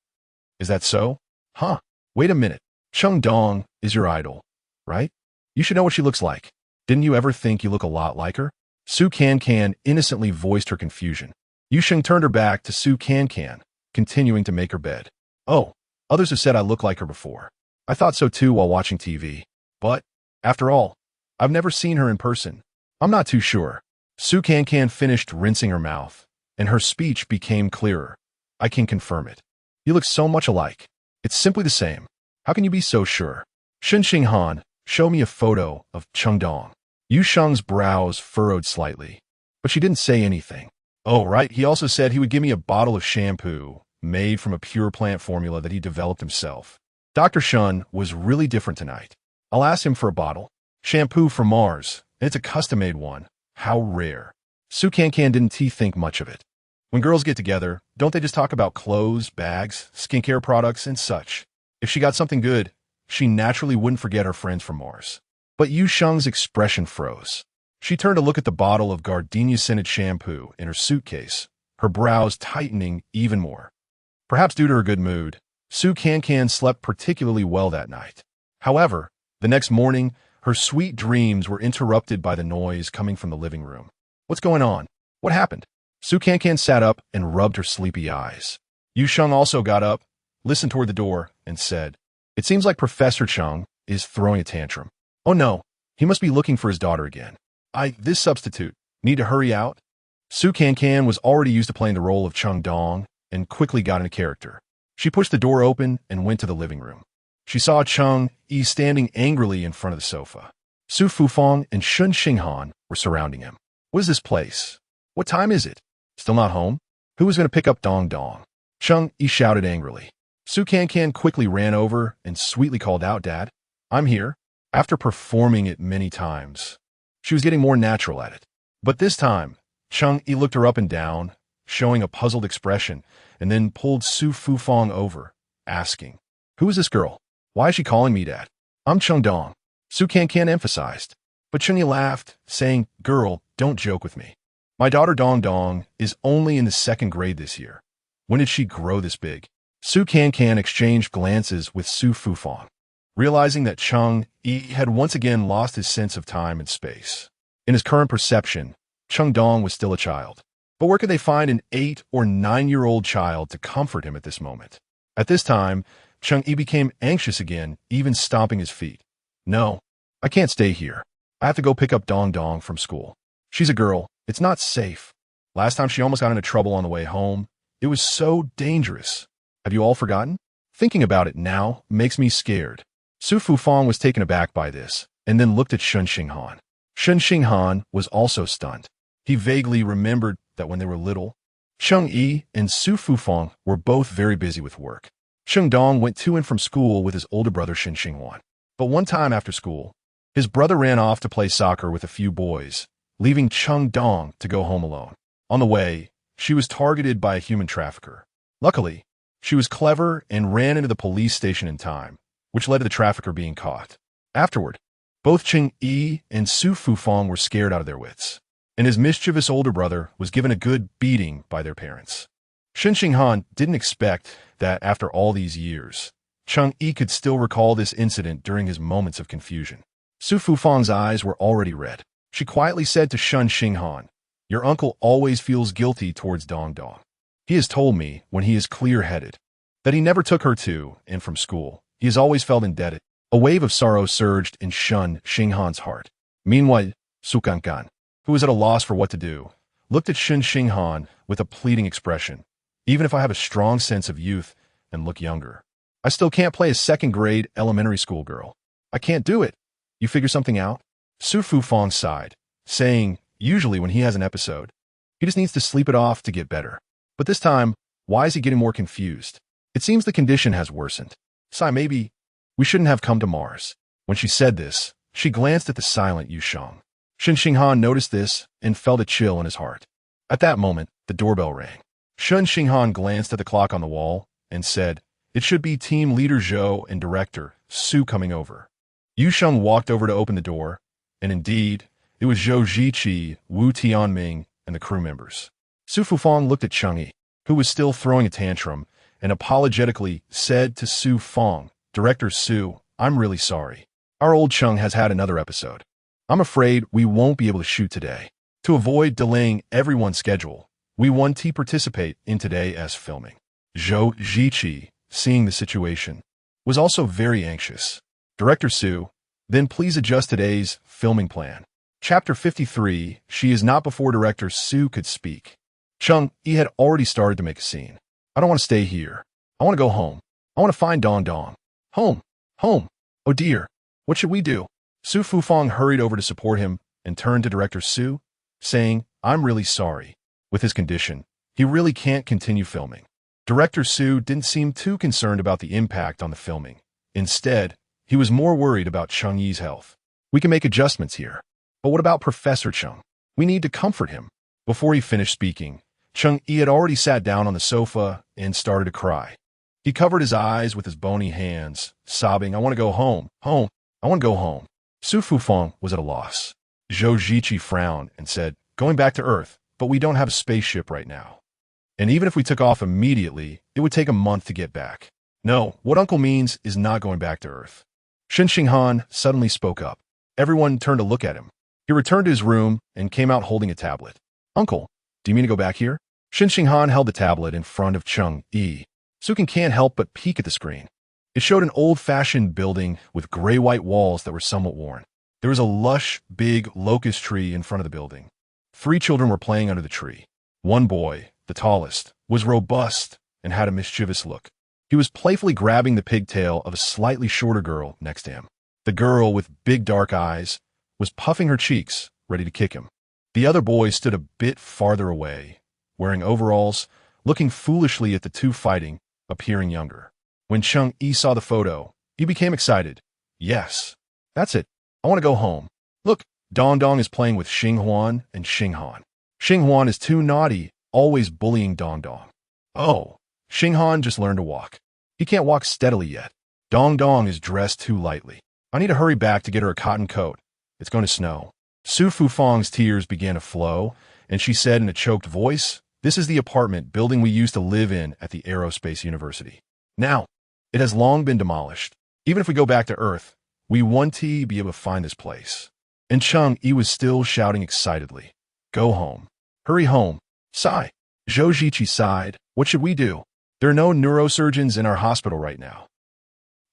that so? Huh? Wait a minute. Cheng Dong is your idol, right? You should know what she looks like. Didn't you ever think you look a lot like her? Su Cancan innocently voiced her confusion. Yu Sheng turned her back to Su Cancan, continuing to make her bed. Oh, others have said I look like her before. I thought so too while watching TV. But, after all, I've never seen her in person. I'm not too sure. Su Cancan finished rinsing her mouth, and her speech became clearer. I can confirm it. You look so much alike. It's simply the same. How can you be so sure? Shen Xinghan, show me a photo of Cheng Dong. Yu Sheng's brows furrowed slightly, but she didn't say anything. Oh, right, he also said he would give me a bottle of shampoo made from a pure plant formula that he developed himself. Dr. Shen was really different tonight. I'll ask him for a bottle. Shampoo from Mars, and it's a custom-made one. How rare. Cancan didn't think much of it. When girls get together, don't they just talk about clothes, bags, skincare products, and such? If she got something good, she naturally wouldn't forget her friends from Mars. But Yu Sheng's expression froze. She turned to look at the bottle of gardenia-scented shampoo in her suitcase, her brows tightening even more. Perhaps due to her good mood, Cancan slept particularly well that night. However, the next morning, her sweet dreams were interrupted by the noise coming from the living room. What's going on? What happened? Cancan sat up and rubbed her sleepy eyes. Yu Sheng also got up, listened toward the door, and said, "It seems like Professor Cheng is throwing a tantrum. Oh no, he must be looking for his daughter again. This substitute, need to hurry out?" Cancan was already used to playing the role of Cheng Dong and quickly got into character. She pushed the door open and went to the living room. She saw Cheng Yi standing angrily in front of the sofa. Su Fufang and Shen Xinghan were surrounding him. "What is this place? What time is it? Still not home? Who is going to pick up Dong Dong?" Cheng Yi shouted angrily. Cancan quickly ran over and sweetly called out, "Dad, I'm here." After performing it many times, she was getting more natural at it. But this time, Cheng Yi looked her up and down, showing a puzzled expression, and then pulled Su Fufang over, asking, "Who is this girl? Why is she calling me Dad?" "I'm Cheng Dong," Cancan emphasized. But Cheng Yi laughed, saying, "Girl, don't joke with me. My daughter Dong Dong is only in the 2nd grade this year. When did she grow this big?" Cancan exchanged glances with Su Fufang, realizing that Cheng Yi had once again lost his sense of time and space. In his current perception, Cheng Dong was still a child. But where could they find an 8- or 9-year-old child to comfort him at this moment? At this time, Cheng Yi became anxious again, even stomping his feet. "No, I can't stay here. I have to go pick up Dong Dong from school. She's a girl. It's not safe. Last time she almost got into trouble on the way home. It was so dangerous. Have you all forgotten? Thinking about it now makes me scared." Su Fufang was taken aback by this, and then looked at Shen Xinghan. Shen Xinghan was also stunned. He vaguely remembered that when they were little, Cheng Yi and Su Fufang were both very busy with work. Cheng Dong went to and from school with his older brother Shen Xinghan. But one time after school, his brother ran off to play soccer with a few boys, leaving Cheng Dong to go home alone. On the way, she was targeted by a human trafficker. Luckily, she was clever and ran into the police station in time, which led to the trafficker being caught. Afterward, both Cheng Yi and Su Fufang were scared out of their wits, and his mischievous older brother was given a good beating by their parents. Shen Xinghan didn't expect that after all these years, Cheng Yi could still recall this incident during his moments of confusion. Su Fufang's eyes were already red. She quietly said to Shen Xinghan, "Your uncle always feels guilty towards Dong Dong. He has told me, when he is clear-headed, that he never took her to and from school. He has always felt indebted." A wave of sorrow surged in Shen Xinghan's heart. Meanwhile, Cancan, who was at a loss for what to do, looked at Shen Xinghan with a pleading expression. "Even if I have a strong sense of youth and look younger, I still can't play a 2nd-grade elementary school girl. I can't do it. You figure something out?" Su Fufang sighed, saying, usually when he has an episode, he just needs to sleep it off to get better. But this time, why is he getting more confused? It seems the condition has worsened. Maybe we shouldn't have come to Mars. When she said this, she glanced at the silent Yu Sheng. Shen Xinghan noticed this and felt a chill in his heart. At that moment, the doorbell rang. Shen Xinghan glanced at the clock on the wall and said, "It should be team leader Zhou and director Su coming over." Yu Sheng walked over to open the door, and indeed, it was Zhou Ziqi, Wu Tianming, and the crew members. Su Fufang looked at Cheng Yi, who was still throwing a tantrum, and apologetically said to Su Fang, "Director Su, I'm really sorry. Our old Cheng has had another episode. I'm afraid we won't be able to shoot today. To avoid delaying everyone's schedule, we want to participate in today's filming." Zhou Ziqi, seeing the situation, was also very anxious. "Director Su, then please adjust today's filming plan." Chapter 53, She is not before Director Su could speak. Cheng Yi had already started to make a scene. "I don't want to stay here. I want to go home. I want to find Dong Dong. Home. Home. Oh dear. What should we do?" Su Fufang hurried over to support him, and turned to Director Su, saying, "I'm really sorry. With his condition, he really can't continue filming." Director Su didn't seem too concerned about the impact on the filming. Instead, he was more worried about Changyi's health. "We can make adjustments here. But what about Professor Cheng? We need to comfort him." Before he finished speaking, Changyi had already sat down on the sofa and started to cry. He covered his eyes with his bony hands, sobbing, "I want to go home. Home. I want to go home." Su Fufang was at a loss. Zhou Ziqi frowned and said, "Going back to Earth, but we don't have a spaceship right now. And even if we took off immediately, it would take a month to get back. No, what Uncle means is not going back to Earth." Shen Xinghan suddenly spoke up. Everyone turned to look at him. He returned to his room and came out holding a tablet. "Uncle, do you mean to go back here?" Shen Xinghan held the tablet in front of Changyi. Sukin can't help but peek at the screen. It showed an old-fashioned building with gray-white walls that were somewhat worn. There was a lush, big locust tree in front of the building. 3 children were playing under the tree. One boy, the tallest, was robust and had a mischievous look. He was playfully grabbing the pigtail of a slightly shorter girl next to him. The girl, with big dark eyes, was puffing her cheeks, ready to kick him. The other boy stood a bit farther away, wearing overalls, looking foolishly at the two fighting, appearing younger. When Changyi saw the photo, he became excited. "Yes, that's it. I want to go home. Look, Dongdong is playing with Xinghuan and Xinghan. Xinghuan is too naughty, always bullying Dongdong. Oh, Xinghan just learned to walk. He can't walk steadily yet. Dongdong is dressed too lightly. I need to hurry back to get her a cotton coat. It's going to snow." Su Fufang's tears began to flow, and she said in a choked voice, "This is the apartment building we used to live in at the Aerospace University. Now, it has long been demolished. Even if we go back to Earth, we want to be able to find this place." And Changyi was still shouting excitedly, "Go home. Hurry home. Sigh." Zhou Ziqi sighed. "What should we do? There are no neurosurgeons in our hospital right now."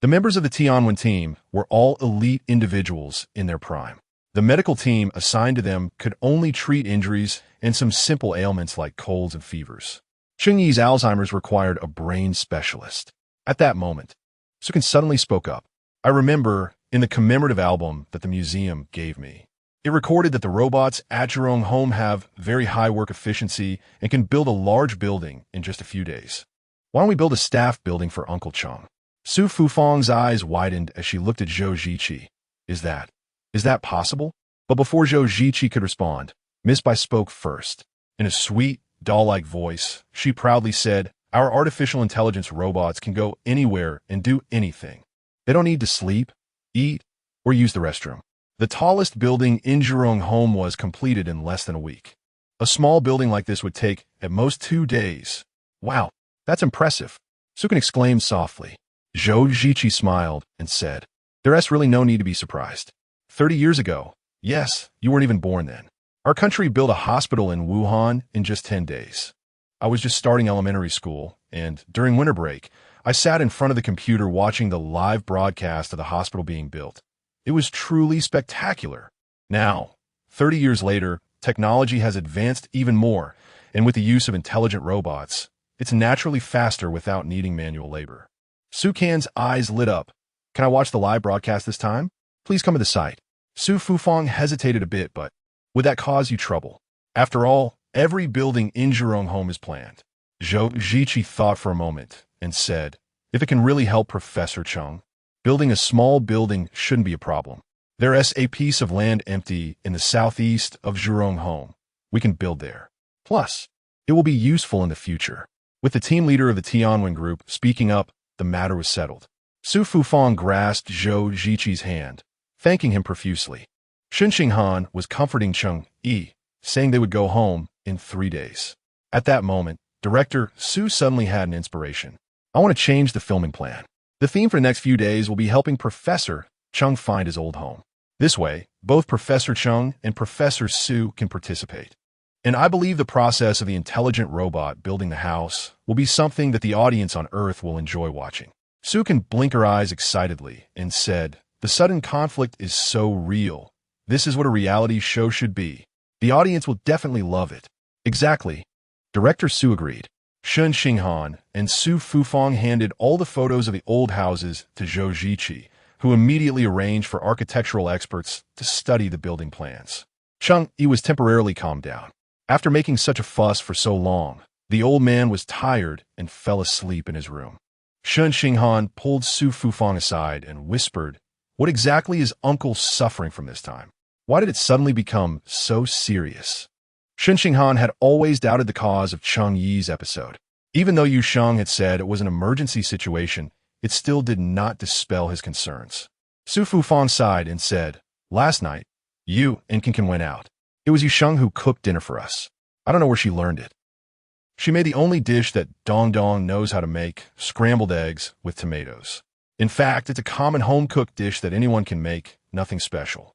The members of the Tianwen team were all elite individuals in their prime. The medical team assigned to them could only treat injuries and some simple ailments like colds and fevers. Changyi's Alzheimer's required a brain specialist. At that moment, Sukin suddenly spoke up. "I remember in the commemorative album that the museum gave me, it recorded that the robots at Zhurong Home have very high work efficiency and can build a large building in just a few days. Why don't we build a staff building for Uncle Cheng?" Su Fufang's eyes widened as she looked at Zhou Ziqi. Is that possible?" But before Zhou Ziqi could respond, Miss Bai spoke first. In a sweet, doll-like voice, she proudly said, "Our artificial intelligence robots can go anywhere and do anything. They don't need to sleep, eat, or use the restroom." The tallest building in Zhurong Home was completed in less than a week. A small building like this would take, at most, 2 days. "Wow, that's impressive," Sukin exclaimed softly. Zhou Ziqi smiled and said, "There's really no need to be surprised. 30 years ago, yes, you weren't even born then, our country built a hospital in Wuhan in just 10 days. I was just starting elementary school, and during winter break, I sat in front of the computer watching the live broadcast of the hospital being built. It was truly spectacular. Now, 30 years later, technology has advanced even more, and with the use of intelligent robots, it's naturally faster without needing manual labor." Sukan's eyes lit up. "Can I watch the live broadcast this time? Please come to the site." Su Fufang hesitated a bit, but would that cause you trouble? After all, every building in Zhurong Home is planned. Zhou Ziqi thought for a moment and said, "If it can really help Professor Cheng, building a small building shouldn't be a problem. There's a piece of land empty in the southeast of Zhurong Home. We can build there. Plus, it will be useful in the future." With the team leader of the Tianwen group speaking up, the matter was settled. Su Fufang grasped Zhou Ziqi's hand, thanking him profusely. Shen Xinghan was comforting Changyi, saying they would go home in 3 days. At that moment, Director Su suddenly had an inspiration. "I want to change the filming plan. The theme for the next few days will be helping Professor Cheng find his old home. This way, both Professor Cheng and Professor Su can participate. And I believe the process of the intelligent robot building the house will be something that the audience on Earth will enjoy watching." Su can blink her eyes excitedly and said, "The sudden conflict is so real. This is what a reality show should be. The audience will definitely love it." "Exactly." Director Su agreed. Shen Xinghan and Su Fufang handed all the photos of the old houses to Zhou Ziqi, who immediately arranged for architectural experts to study the building plans. Chang Yi was temporarily calmed down. After making such a fuss for so long, the old man was tired and fell asleep in his room. Shen Xinghan pulled Su Fufang aside and whispered, "What exactly is Uncle suffering from this time? Why did it suddenly become so serious?" Shen Xinghan had always doubted the cause of Chang Yi's episode. Even though Yu Sheng had said it was an emergency situation, it still did not dispel his concerns. Su Fufang sighed and said, "Last night, you and Cancan went out. It was Yu Sheng who cooked dinner for us. I don't know where she learned it. She made the only dish that Dong Dong knows how to make, scrambled eggs with tomatoes. In fact, it's a common home-cooked dish that anyone can make, nothing special.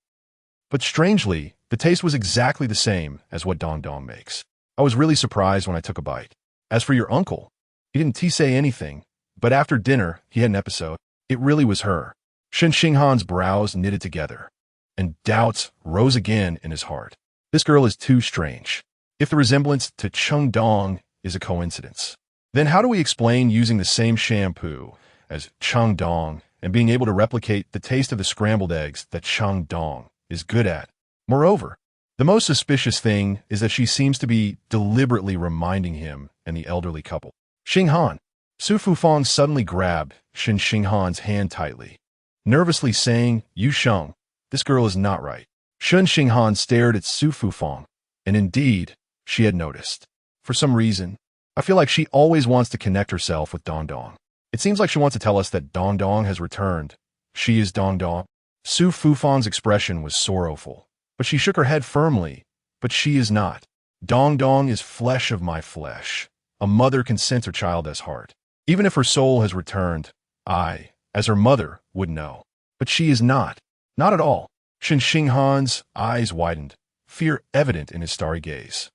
But strangely, the taste was exactly the same as what Dong Dong makes. I was really surprised when I took a bite. As for your uncle, he didn't say anything, but after dinner, he had an episode. It really was her." Shen Xinghan's brows knitted together, and doubts rose again in his heart. This girl is too strange. If the resemblance to Cheng Dong is a coincidence, then how do we explain using the same shampoo as Cheng Dong and being able to replicate the taste of the scrambled eggs that Cheng Dong is good at? Moreover, the most suspicious thing is that she seems to be deliberately reminding him and the elderly couple. "Xinghan." Su Fufang suddenly grabbed Shen Xinghan's hand tightly, nervously saying, "Yu Sheng, this girl is not right." Shen Xinghan stared at Su Fufang, and indeed, she had noticed. For some reason, I feel like she always wants to connect herself with Dong Dong. It seems like she wants to tell us that Dong Dong has returned. She is Dong Dong. Su Fufang's expression was sorrowful, but she shook her head firmly. "But she is not. Dong Dong is flesh of my flesh. A mother can sense her child as heart. Even if her soul has returned, I, as her mother, would know. But she is not. Not at all." Shen Xinghan's eyes widened, fear evident in his starry gaze.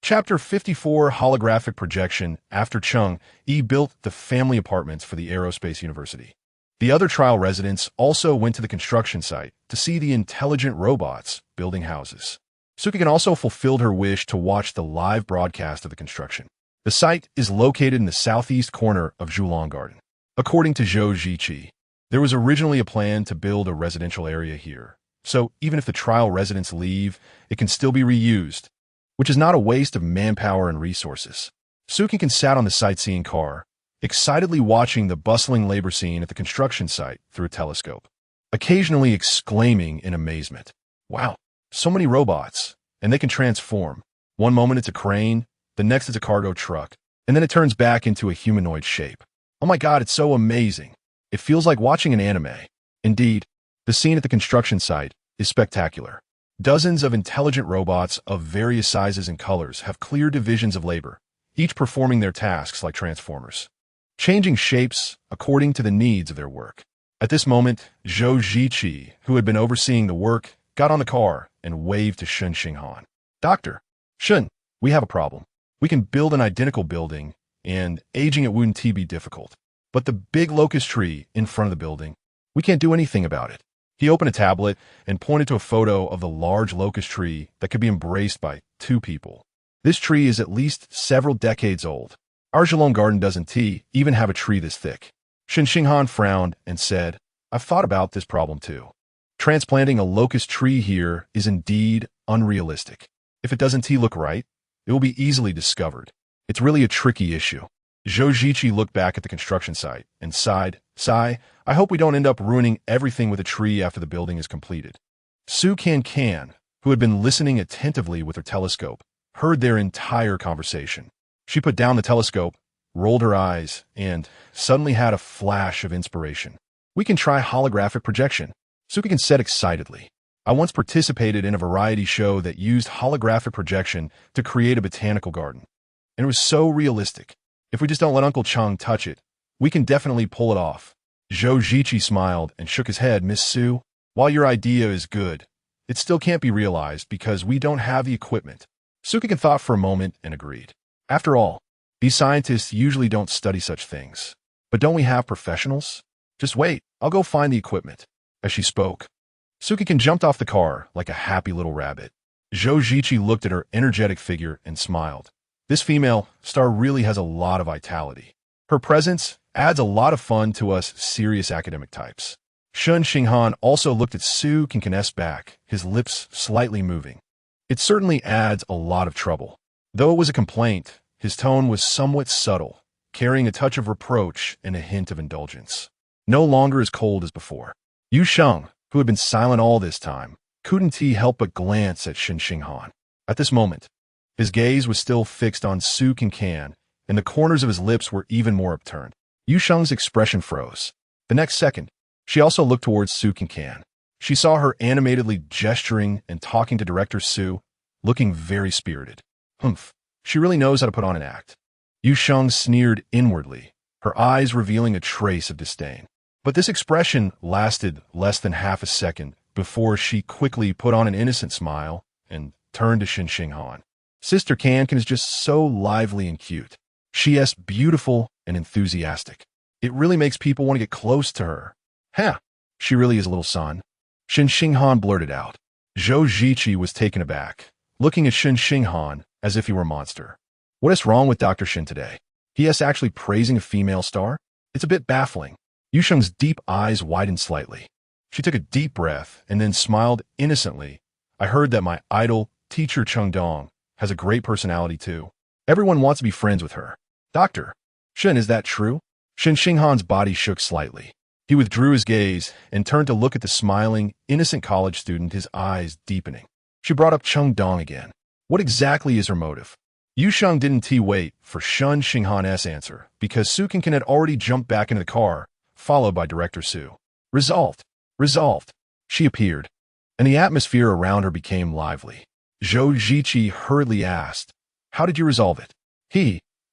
Chapter 54 Holographic Projection. After Cheng Yi built the family apartments for the Aerospace University, the other trial residents also went to the construction site to see the intelligent robots building houses. Sukigan also fulfilled her wish to watch the live broadcast of the construction. The site is located in the southeast corner of Zhulong Garden. According to Zhou Ziqi, there was originally a plan to build a residential area here, so even if the trial residents leave, it can still be reused, which is not a waste of manpower and resources. Sukigan sat on the sightseeing car, excitedly watching the bustling labor scene at the construction site through a telescope, occasionally exclaiming in amazement, "Wow, so many robots, and they can transform. One moment it's a crane, the next it's a cargo truck, and then it turns back into a humanoid shape. Oh my god, it's so amazing. It feels like watching an anime." Indeed, the scene at the construction site is spectacular. Dozens of intelligent robots of various sizes and colors have clear divisions of labor, each performing their tasks like transformers, changing shapes according to the needs of their work. At this moment, Zhou Ziqi, who had been overseeing the work, got on the car and waved to Shen Xinghan. "Dr. Shen, we have a problem. We can build an identical building, and aging it wouldn't be difficult. But the big locust tree in front of the building, we can't do anything about it." He opened a tablet and pointed to a photo of the large locust tree that could be embraced by 2 people. "This tree is at least several decades old. Our Zhulong Garden doesn't even have a tree this thick." Shen Xinghan frowned and said, "I've thought about this problem too. Transplanting a locust tree here is indeed unrealistic. If it doesn't look right, it will be easily discovered. It's really a tricky issue." Zhou Ziqi looked back at the construction site and sighed, "I hope we don't end up ruining everything with a tree after the building is completed." Su Cancan, who had been listening attentively with her telescope, heard their entire conversation. She put down the telescope, rolled her eyes, and suddenly had a flash of inspiration. "We can try holographic projection," Sukigan said excitedly. "I once participated in a variety show that used holographic projection to create a botanical garden, and it was so realistic. If we just don't let Uncle Cheng touch it, we can definitely pull it off." Zhou Ziqi smiled and shook his head. "Miss Su, while your idea is good, it still can't be realized because we don't have the equipment." Sukigan thought for a moment and agreed. After all, these scientists usually don't study such things. "But don't we have professionals? Just wait, I'll go find the equipment." As she spoke, Sukigan jumped off the car like a happy little rabbit. Zhou Ziqi looked at her energetic figure and smiled. This female star really has a lot of vitality. Her presence adds a lot of fun to us serious academic types. Shen Xinghan also looked at Su Cancan's back, his lips slightly moving. It certainly adds a lot of trouble. Though it was a complaint, his tone was somewhat subtle, carrying a touch of reproach and a hint of indulgence. No longer as cold as before. Yu Sheng, who had been silent all this time, couldn't help but glance at Shen Xinghan. At this moment, his gaze was still fixed on Su Cancan, and the corners of his lips were even more upturned. Yu Sheng's expression froze. The next second, she also looked towards Su Cancan. She saw her animatedly gesturing and talking to Director Su, looking very spirited. Humph, she really knows how to put on an act. Yu Sheng sneered inwardly, her eyes revealing a trace of disdain. But this expression lasted less than half a second before she quickly put on an innocent smile and turned to Shen Xinghan. Sister Cancan is just so lively and cute. She is beautiful and enthusiastic. It really makes people want to get close to her. Huh, she really is a little son. Shen Xinghan blurted out. Zhou Ziqi was taken aback, looking at Shen Xinghan as if he were a monster. What is wrong with Dr. Shen today? He is actually praising a female star? It's a bit baffling. Yu Sheng's deep eyes widened slightly. She took a deep breath and then smiled innocently. I heard that my idol, teacher Chengdong, has a great personality too. Everyone wants to be friends with her. Doctor Shen, is that true? Shen Xinghan's body shook slightly. He withdrew his gaze and turned to look at the smiling, innocent college student, his eyes deepening. She brought up Chengdong again. What exactly is her motive? Yu Sheng didn't wait for Shen Xinghan's answer because Su Cancan had already jumped back into the car, followed by Director Su. Resolved. Resolved. She appeared, and the atmosphere around her became lively. Zhou Ziqi hurriedly asked, how did you resolve it?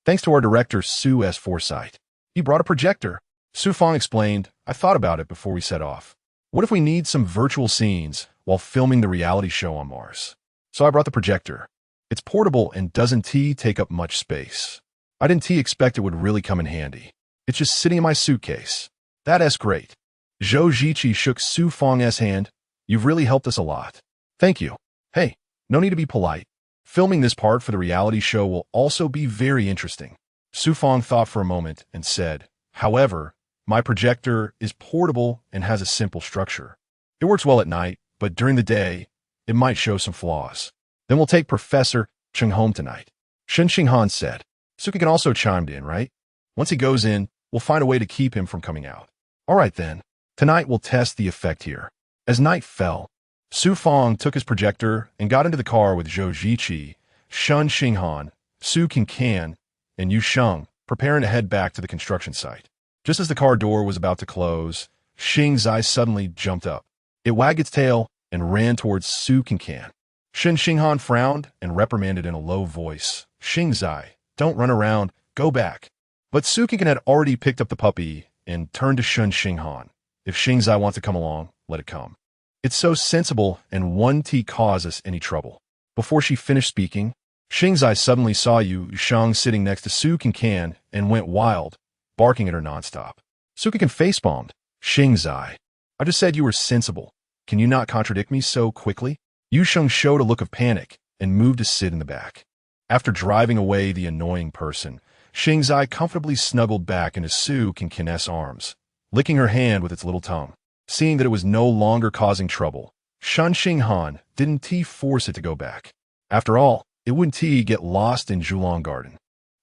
Thanks to our director Su's foresight. He brought a projector. Su Fang explained, I thought about it before we set off. What if we need some virtual scenes while filming the reality show on Mars? So I brought the projector. It's portable and doesn't take up much space. I didn't expect it would really come in handy. It's just sitting in my suitcase. That's great. Zhou Ziqi shook Su Fang's hand. You've really helped us a lot. Thank you. Hey, no need to be polite. Filming this part for the reality show will also be very interesting. Su Fang thought for a moment and said, however, my projector is portable and has a simple structure. It works well at night, but during the day, it might show some flaws. Then we'll take Professor Cheng home tonight. Shen Xinghan said. Su Cancan also chimed in, right? Once he goes in, we'll find a way to keep him from coming out. All right then. Tonight we'll test the effect here. As night fell, Su Fang took his projector and got into the car with Zhou Ziqi, Shen Xinghan, Su Cancan, and Yu Sheng, preparing to head back to the construction site. Just as the car door was about to close, Xingzai suddenly jumped up. It wagged its tail and ran towards Su Cancan. Shen Xinghan frowned and reprimanded in a low voice, Xingzai, don't run around, go back. But Su Cancan had already picked up the puppy and turned to Shen Xinghan. If Xingzai wants to come along, let it come. It's so sensible and won't cause us any trouble. Before she finished speaking, Xingzai suddenly saw Yu Sheng sitting next to Su Cancan and went wild, barking at her nonstop. Su Cancan facepalmed. Xingzai, I just said you were sensible. Can you not contradict me so quickly? Yu Sheng showed a look of panic and moved to sit in the back. After driving away the annoying person, Xingzai comfortably snuggled back into Su Cancan's arms, licking her hand with its little tongue. Seeing that it was no longer causing trouble, Shen Xinghan didn't force it to go back. After all, it wouldn't get lost in Zhulong Garden.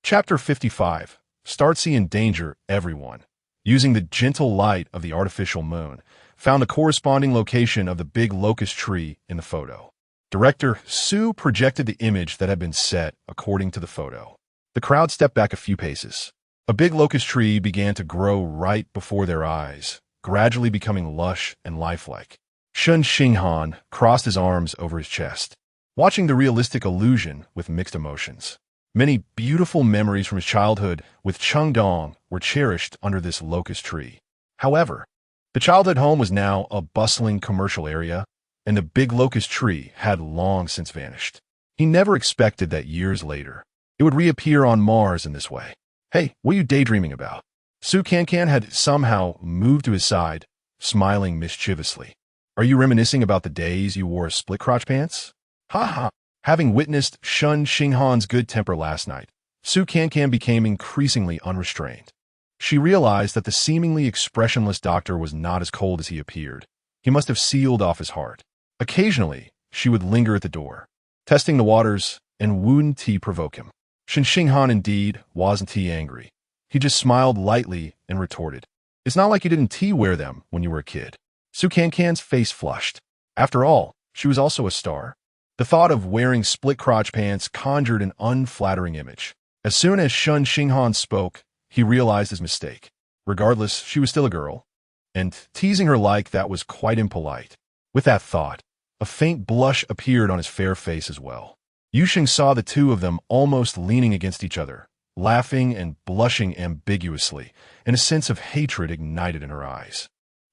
Chapter 55. Startsy endanger everyone. Using the gentle light of the artificial moon, found the corresponding location of the big locust tree in the photo. Director Su projected the image that had been set according to the photo. The crowd stepped back a few paces. A big locust tree began to grow right before their eyes, gradually becoming lush and lifelike. Shen Xinghan crossed his arms over his chest, watching the realistic illusion with mixed emotions. Many beautiful memories from his childhood with Chengdong were cherished under this locust tree. However, the childhood home was now a bustling commercial area, and the big locust tree had long since vanished. He never expected that years later, it would reappear on Mars in this way. Hey, what are you daydreaming about? Su Cancan had somehow moved to his side, smiling mischievously. Are you reminiscing about the days you wore split-crotch pants? Ha ha! Having witnessed Shen Xinghan's good temper last night, Su Cancan became increasingly unrestrained. She realized that the seemingly expressionless doctor was not as cold as he appeared. He must have sealed off his heart. Occasionally, she would linger at the door, testing the waters, and wouldn't tea provoke him. Shen Xinghan indeed wasn't he angry. He just smiled lightly and retorted, "It's not like you didn't tea wear them when you were a kid." Cancan's face flushed. After all, she was also a star. The thought of wearing split-crotch pants conjured an unflattering image. As soon as Shen Xinghan spoke, he realized his mistake. Regardless, she was still a girl, and teasing her like that was quite impolite. With that thought, a faint blush appeared on his fair face as well. Yusheng saw the two of them almost leaning against each other, laughing and blushing ambiguously, and a sense of hatred ignited in her eyes.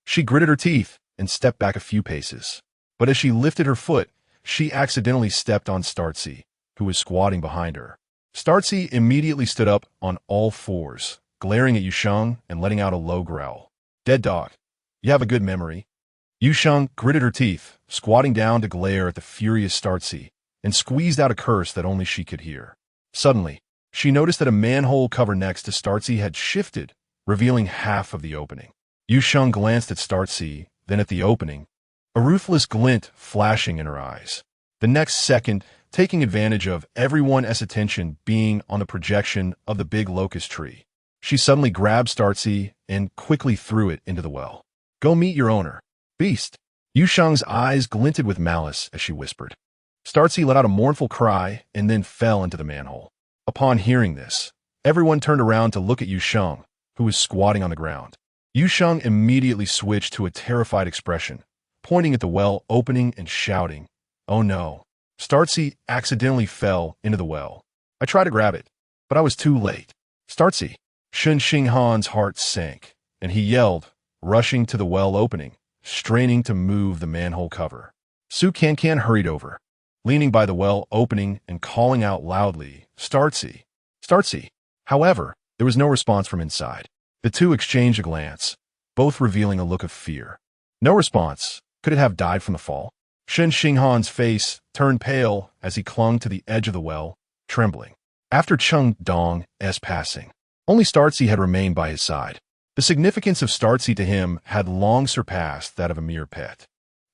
She gritted her teeth and stepped back a few paces. But as she lifted her foot, she accidentally stepped on Startsy, who was squatting behind her. Startsy immediately stood up on all fours, glaring at Yusheng and letting out a low growl. "Dead dog, you have a good memory." Yusheng gritted her teeth, squatting down to glare at the furious Startsy, and squeezed out a curse that only she could hear. Suddenly, she noticed that a manhole cover next to Startsy had shifted, revealing half of the opening. Yusheng glanced at Startsy, then at the opening, a ruthless glint flashing in her eyes. The next second, taking advantage of everyone's attention being on the projection of the big locust tree, she suddenly grabbed Startsy and quickly threw it into the well. "Go meet your owner, beast." Yusheng's eyes glinted with malice as she whispered. Startsy let out a mournful cry and then fell into the manhole. Upon hearing this, everyone turned around to look at Yusheng, who was squatting on the ground. Yusheng immediately switched to a terrified expression, pointing at the well opening and shouting, "Oh no." Startsy accidentally fell into the well. I tried to grab it, but I was too late. "Startsy." Shen Xinghan's heart sank, and he yelled, rushing to the well opening, straining to move the manhole cover. Cancan hurried over, leaning by the well opening and calling out loudly, "Startsy! Startsy!" However, there was no response from inside. The two exchanged a glance, both revealing a look of fear. No response. Could it have died from the fall? Shen Xinghan's face turned pale as he clung to the edge of the well, trembling. After Cheng Dong's passing, only Startsy had remained by his side. The significance of Startsy to him had long surpassed that of a mere pet.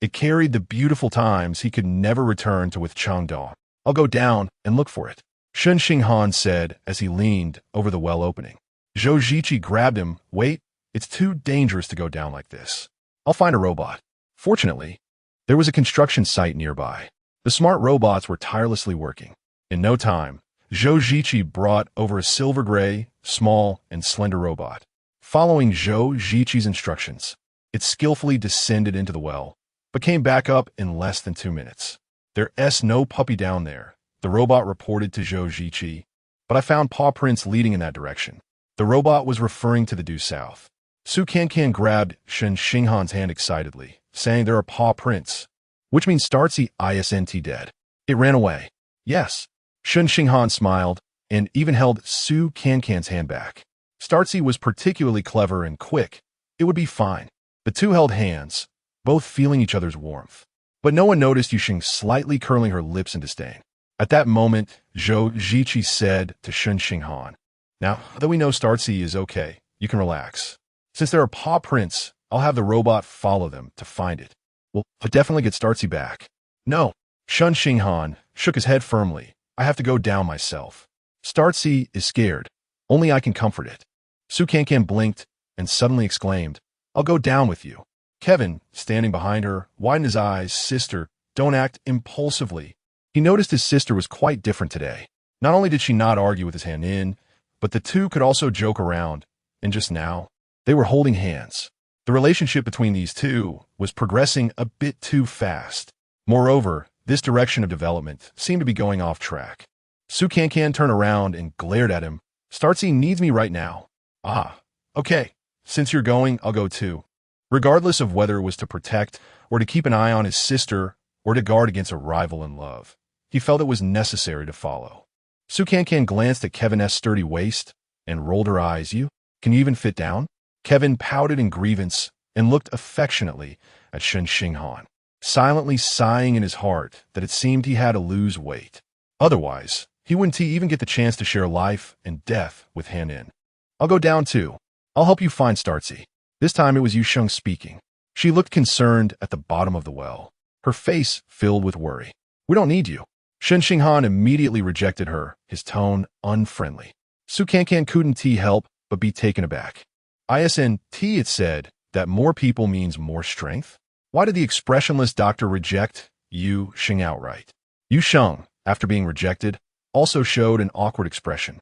It carried the beautiful times he could never return to with Cheng Dong. "I'll go down and look for it," Shen Xinghan said as he leaned over the well opening. Zhou Ziqi grabbed him. "Wait, it's too dangerous to go down like this. I'll find a robot." Fortunately, there was a construction site nearby. The smart robots were tirelessly working. In no time, Zhou Ziqi brought over a silver-gray, small, and slender robot. Following Zhou Ziqi's instructions, it skillfully descended into the well, but came back up in less than 2 minutes. "There's no puppy down there," the robot reported to Zhou Ziqi, "but I found paw prints leading in that direction." The robot was referring to the due south. Cancan grabbed Shen Xinghan's hand excitedly, saying, "There are paw prints, which means Startsy isn't dead. It ran away." "Yes." Shen Xinghan smiled and even held Cancan's hand back. Startsy was particularly clever and quick. It would be fine. The two held hands, both feeling each other's warmth. But no one noticed Yusheng slightly curling her lips in disdain. At that moment, Zhou Ziqi said to Shen Xinghan, "Now that we know Startsy is okay, you can relax. Since there are paw prints, I'll have the robot follow them to find it. We'll definitely get Startsy back." "No." Shen Xinghan shook his head firmly. "I have to go down myself. Startsy is scared. Only I can comfort it." Cancan blinked and suddenly exclaimed, "I'll go down with you." Kevin, standing behind her, widened his eyes. "Sister, don't act impulsively." He noticed his sister was quite different today. Not only did she not argue with his hand in, but the two could also joke around, and just now, they were holding hands. The relationship between these two was progressing a bit too fast. Moreover, this direction of development seemed to be going off track. Cancan turned around and glared at him. "Startsy needs me right now." "Ah, okay. Since you're going, I'll go too." Regardless of whether it was to protect or to keep an eye on his sister or to guard against a rival in love, he felt it was necessary to follow. Cancan glanced at Kevin's sturdy waist and rolled her eyes. Can you even fit down?" Kevin pouted in grievance and looked affectionately at Shen Xinghan, silently sighing in his heart that it seemed he had to lose weight. Otherwise, he wouldn't even get the chance to share life and death with Han In. "I'll go down too." I'll help you find Startzy. This time it was Yu Sheng speaking. She looked concerned at the bottom of the well, her face filled with worry. We don't need you. Shen Xinghan immediately rejected her, his tone unfriendly. Su Cancan couldn't help but be taken aback. ISNT, it said, that more people means more strength? Why did the expressionless doctor reject Yu Sheng outright? Yu Sheng, after being rejected, also showed an awkward expression.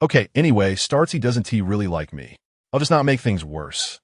Okay, anyway, Startzy doesn't really like me. I'll just not make things worse.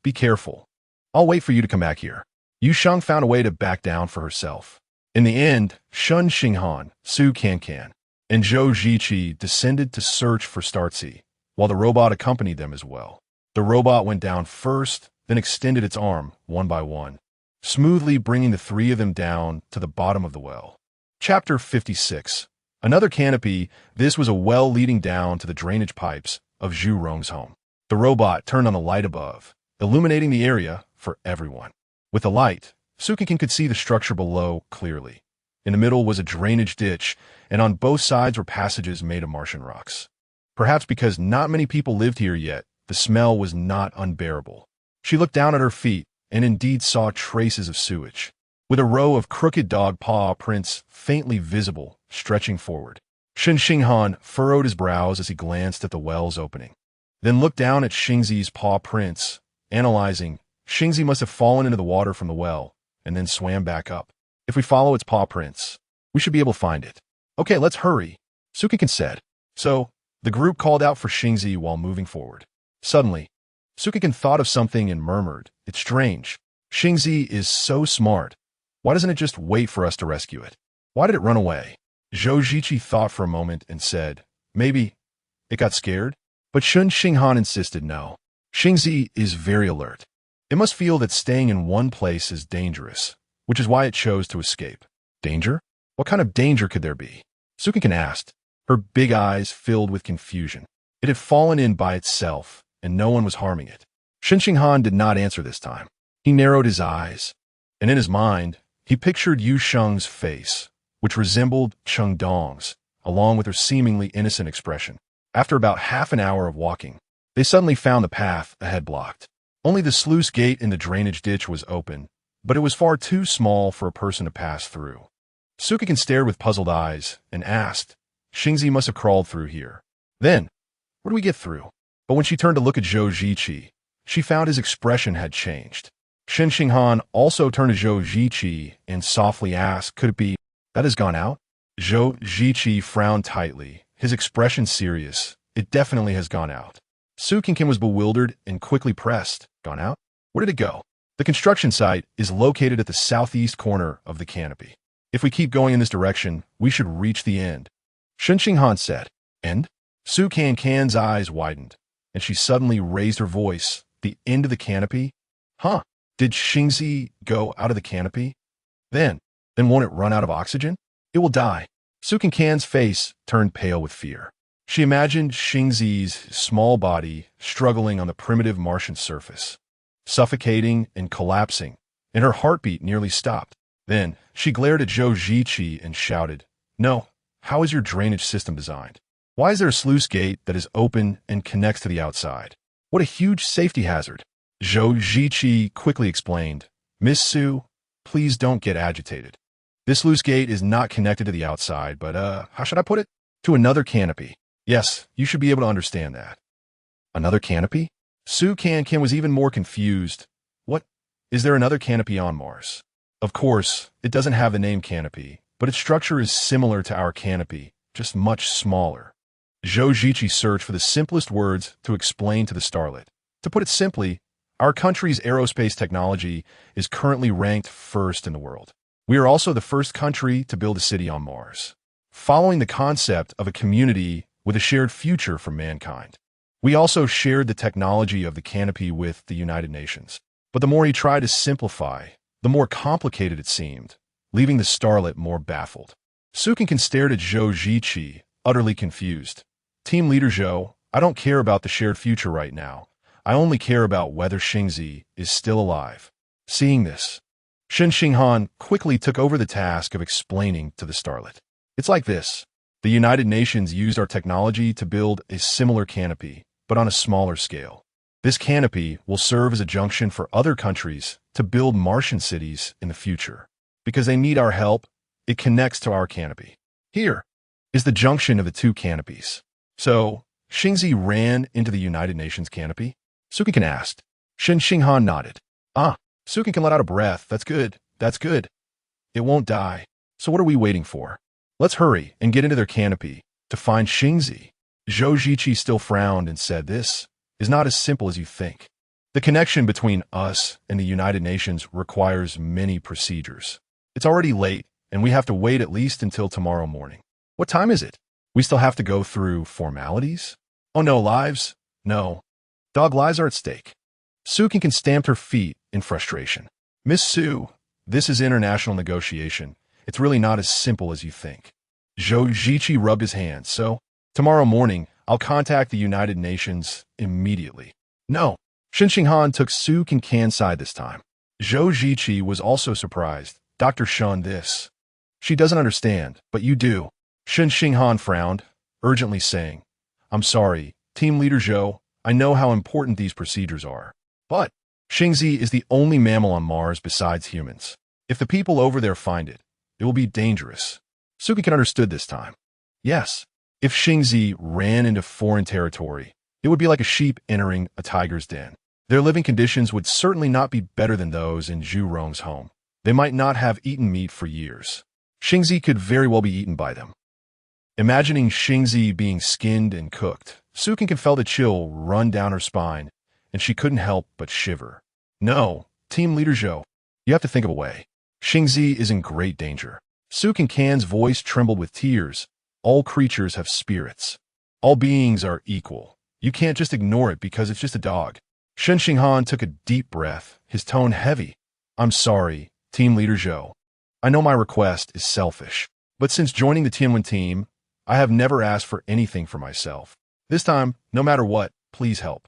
Be careful. I'll wait for you to come back here. Yu Sheng found a way to back down for herself. In the end, Shen Xinghan, Su Cancan, and Zhou Ziqi descended to search for Startzy, while the robot accompanied them as well. The robot went down first, then extended its arm, one by one, smoothly bringing the three of them down to the bottom of the well. Chapter 56. Another canopy. This was a well leading down to the drainage pipes of Zhu Rong's home. The robot turned on the light above, illuminating the area for everyone. With the light, Su Cancan could see the structure below clearly. In the middle was a drainage ditch, and on both sides were passages made of Martian rocks. Perhaps because not many people lived here yet, the smell was not unbearable. She looked down at her feet and indeed saw traces of sewage, with a row of crooked dog paw prints faintly visible, stretching forward. Shen Xinghan furrowed his brows as he glanced at the well's opening, then looked down at Xingzi's paw prints, analyzing. Xingzi must have fallen into the water from the well, and then swam back up. If we follow its paw prints, we should be able to find it. Okay, let's hurry, Su Cancan said. So, the group called out for Xingzi while moving forward. Suddenly, Su Cancan thought of something and murmured, "It's strange. Xingzi is so smart. Why doesn't it just wait for us to rescue it? Why did it run away?" Zhou Ziqi thought for a moment and said, "Maybe it got scared?" But Shen Xinghan insisted no. Xingzi is very alert. It must feel that staying in one place is dangerous, which is why it chose to escape. Danger? What kind of danger could there be? Su Cancan asked, her big eyes filled with confusion. It had fallen in by itself, and no one was harming it. Shen Xinghan did not answer this time. He narrowed his eyes, and in his mind, he pictured Yu Sheng's face, which resembled Cheng Dong's, along with her seemingly innocent expression. After about half an hour of walking, they suddenly found the path ahead blocked. Only the sluice gate in the drainage ditch was open, but it was far too small for a person to pass through. Su Cancan stared with puzzled eyes and asked, "Xingzi must have crawled through here. Then, where do we get through?" But when she turned to look at Zhou Ziqi, she found his expression had changed. Shen Xinghan also turned to Zhou Ziqi and softly asked, "Could it be that has gone out?" Zhou Ziqi frowned tightly, his expression serious. "It definitely has gone out." Su Cancan was bewildered and quickly pressed, "Gone out? Where did it go?" The construction site is located at the southeast corner of the canopy. If we keep going in this direction, we should reach the end, Shen Xinghan said. End? Su Cancan's eyes widened, and she suddenly raised her voice. The end of the canopy? Huh? Did Xingzi go out of the canopy? Then won't it run out of oxygen? It will die. Su Cancan's face turned pale with fear. She imagined Xingzi's small body struggling on the primitive Martian surface, suffocating and collapsing, and her heartbeat nearly stopped. Then she glared at Zhou Ziqi and shouted, "No, how is your drainage system designed? Why is there a sluice gate that is open and connects to the outside? What a huge safety hazard." Zhou Ziqi quickly explained, "Miss Su, please don't get agitated. This sluice gate is not connected to the outside, but how should I put it? To another canopy. Yes, you should be able to understand that." Another canopy? Su Cancan was even more confused. What? Is there another canopy on Mars? Of course, it doesn't have the name canopy, but its structure is similar to our canopy, just much smaller. Zhou Ziqi searched for the simplest words to explain to the starlet. To put it simply, our country's aerospace technology is currently ranked first in the world. We are also the first country to build a city on Mars, following the concept of a community with a shared future for mankind. We also shared the technology of the canopy with the United Nations. But the more he tried to simplify, the more complicated it seemed, leaving the starlet more baffled. Su Cancan stared at Zhou Ziqi, utterly confused. "Team leader Zhou, I don't care about the shared future right now. I only care about whether Xingzi is still alive." Seeing this, Shen Xinghan quickly took over the task of explaining to the starlet. "It's like this. The United Nations used our technology to build a similar canopy, but on a smaller scale. This canopy will serve as a junction for other countries to build Martian cities in the future. Because they need our help, it connects to our canopy. Here is the junction of the two canopies. So, Xingzi ran into the United Nations canopy? Su Cancan asked. Shen Xinghan nodded. Su Cancan let out a breath. That's good. That's good. It won't die. So what are we waiting for? Let's hurry and get into their canopy to find Xingzi. Zhou Ziqi still frowned and said, this is not as simple as you think. The connection between us and the United Nations requires many procedures. It's already late, and we have to wait at least until tomorrow morning. What time is it? We still have to go through formalities? Oh no, lives? No. Dog lives are at stake. Su Cancan stamped her feet in frustration. Miss Su, this is international negotiation. It's really not as simple as you think. Zhou Ziqi rubbed his hands. So, tomorrow morning, I'll contact the United Nations immediately. No. Shen Xinghan took Su Cancan's side this time. Zhou Ziqi was also surprised. Dr. Shen, this. She doesn't understand, but you do. Shen Xinghan frowned, urgently saying, I'm sorry, Team Leader Zhou, I know how important these procedures are. But Xingzi is the only mammal on Mars besides humans. If the people over there find it, it will be dangerous. Su Cancan understood this time. Yes, if Xingzi ran into foreign territory, it would be like a sheep entering a tiger's den. Their living conditions would certainly not be better than those in Zhu Rong's home. They might not have eaten meat for years. Xingzi could very well be eaten by them. Imagining Xingzi being skinned and cooked, Su Cancan felt a chill run down her spine, and she couldn't help but shiver. No, Team Leader Zhou, you have to think of a way. Xingzi is in great danger. Su Cancan's voice trembled with tears. All creatures have spirits. All beings are equal. You can't just ignore it because it's just a dog. Shen Xinghan took a deep breath, his tone heavy. I'm sorry, Team Leader Zhou. I know my request is selfish, but since joining the Tianwen team, I have never asked for anything for myself. This time, no matter what, please help.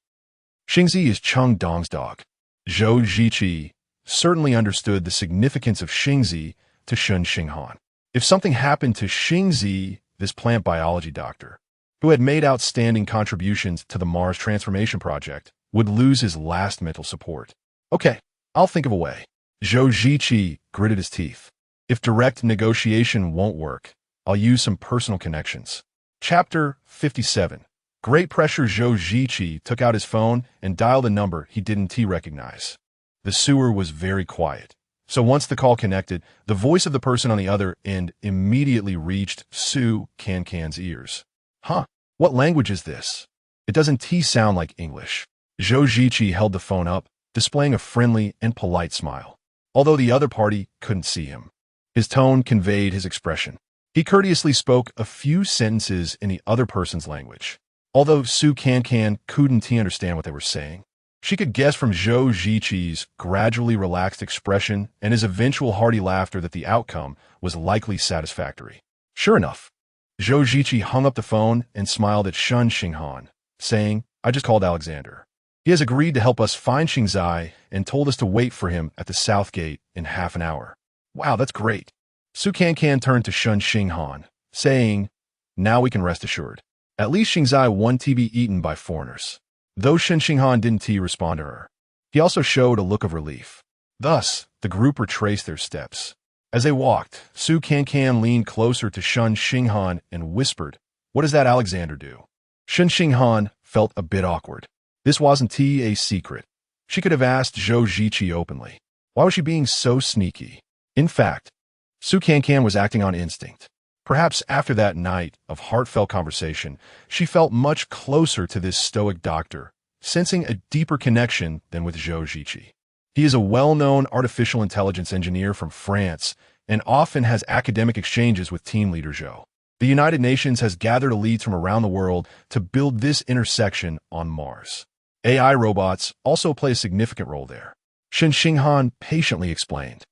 Xingzi is Cheng Dong's dog. Zhou Ziqi certainly understood the significance of Xingzi to Shen Xinghan. If something happened to Xingzi, this plant biology doctor, who had made outstanding contributions to the Mars Transformation Project, would lose his last mental support. Okay, I'll think of a way. Zhou Ziqi gritted his teeth. If direct negotiation won't work, I'll use some personal connections. Chapter 57. Great pressure. Zhou Ziqi took out his phone and dialed a number he didn't recognize. The sewer was very quiet. So once the call connected, the voice of the person on the other end immediately reached Su Cancan's ears. Huh, what language is this? It doesn't sound like English. Zhou Ziqi held the phone up, displaying a friendly and polite smile. Although the other party couldn't see him, his tone conveyed his expression. He courteously spoke a few sentences in the other person's language. Although Su Cancan couldn't understand what they were saying, she could guess from Zhou Ziqi's gradually relaxed expression and his eventual hearty laughter that the outcome was likely satisfactory. Sure enough, Zhou Ziqi hung up the phone and smiled at Shen Xinghan, saying, I just called Alexander. He has agreed to help us find Xingzi and told us to wait for him at the south gate in half an hour. Wow, that's great. Su Cancan turned to Shen Xinghan, saying, now we can rest assured. At least Xingzi won't be eaten by foreigners. Though Shen Xinghan didn't respond to her, he also showed a look of relief. Thus, the group retraced their steps. As they walked, Su Cancan leaned closer to Shen Xinghan and whispered, what does that Alexander do? Shen Xinghan felt a bit awkward. This wasn't a secret. She could have asked Zhou Ziqi openly. Why was she being so sneaky? In fact, Su Cancan was acting on instinct. Perhaps after that night of heartfelt conversation, she felt much closer to this stoic doctor, sensing a deeper connection than with Zhou Ziqi. He is a well-known artificial intelligence engineer from France and often has academic exchanges with Team Leader Zhou. The United Nations has gathered elites from around the world to build this intersection on Mars. AI robots also play a significant role there. Shen Xinghan patiently explained.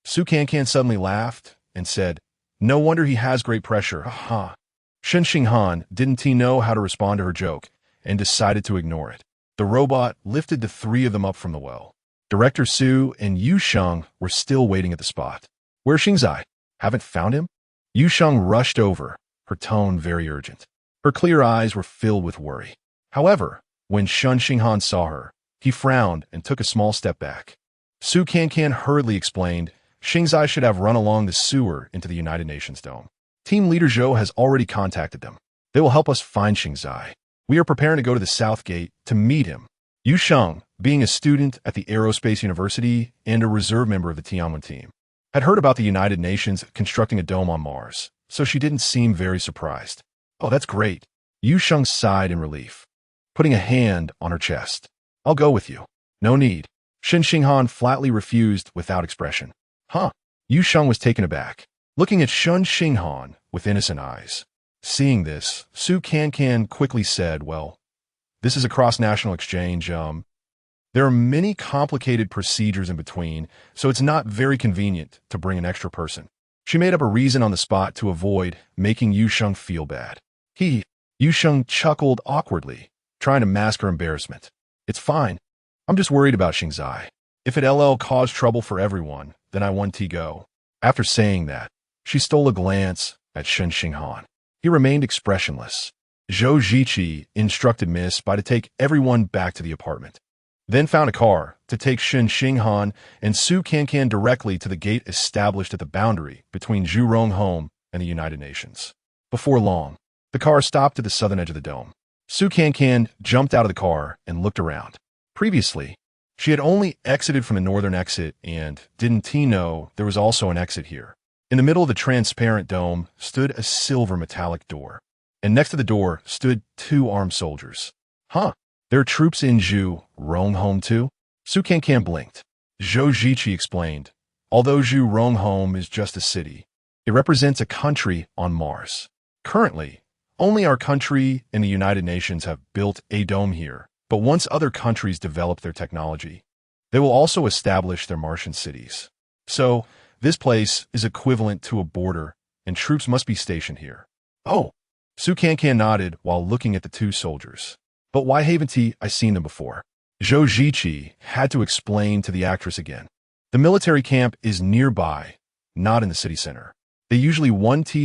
Su Cancan suddenly laughed and said, no wonder he has great pressure, haha. Shen Xinghan didn't know how to respond to her joke and decided to ignore it. The robot lifted the three of them up from the well. Director Su and Yu Sheng were still waiting at the spot. Where's Xingzi? Haven't found him? Yu Sheng rushed over, her tone very urgent. Her clear eyes were filled with worry. However, When Shen Xinghan saw her, he frowned and took a small step back. Su Cancan hurriedly explained, Xingzai should have run along the sewer into the United Nations dome. Team leader Zhou has already contacted them. They will help us find Xingzai. We are preparing to go to the South Gate to meet him. Yu Sheng, being a student at the Aerospace University and a reserve member of the Tianwen team, had heard about the United Nations constructing a dome on Mars, so she didn't seem very surprised. Oh, that's great. Yu Sheng sighed in relief, putting a hand on her chest. I'll go with you. No need. Shen Xinghan flatly refused without expression. Huh? Yu Sheng was taken aback, looking at Shen Xinghan with innocent eyes. Seeing this, Su Cancan quickly said, well, this is a cross-national exchange. There are many complicated procedures in between, so it's not very convenient to bring an extra person. She made up a reason on the spot to avoid making Yu Sheng feel bad. Yu Sheng chuckled awkwardly, trying to mask her embarrassment. It's fine. I'm just worried about Xingzai. If it caused trouble for everyone, then I want to go. After saying that, she stole a glance at Shen Xinghan. He remained expressionless. Zhou Ziqi instructed Miss Bai to take everyone back to the apartment, then found a car to take Shen Xinghan and Su Cancan directly to the gate established at the boundary between Zhurong home and the United Nations. Before long, the car stopped at the southern edge of the dome. Su Cancan jumped out of the car and looked around. Previously, she had only exited from the northern exit, and didn't he know there was also an exit here. In the middle of the transparent dome stood a silver metallic door, and next to the door stood 2 armed soldiers. Huh, there are troops in Zhurong home too? Su Cancan blinked. Zhou Ziqi explained, although Zhurong home is just a city, it represents a country on Mars. Currently, only our country and the United Nations have built a dome here, but once other countries develop their technology, they will also establish their Martian cities. So, this place is equivalent to a border, and troops must be stationed here. Oh, Su Cancan nodded while looking at the 2 soldiers. But why haven't I seen them before? Zhou Ziqi had to explain to the actress again. The military camp is nearby, not in the city center. They usually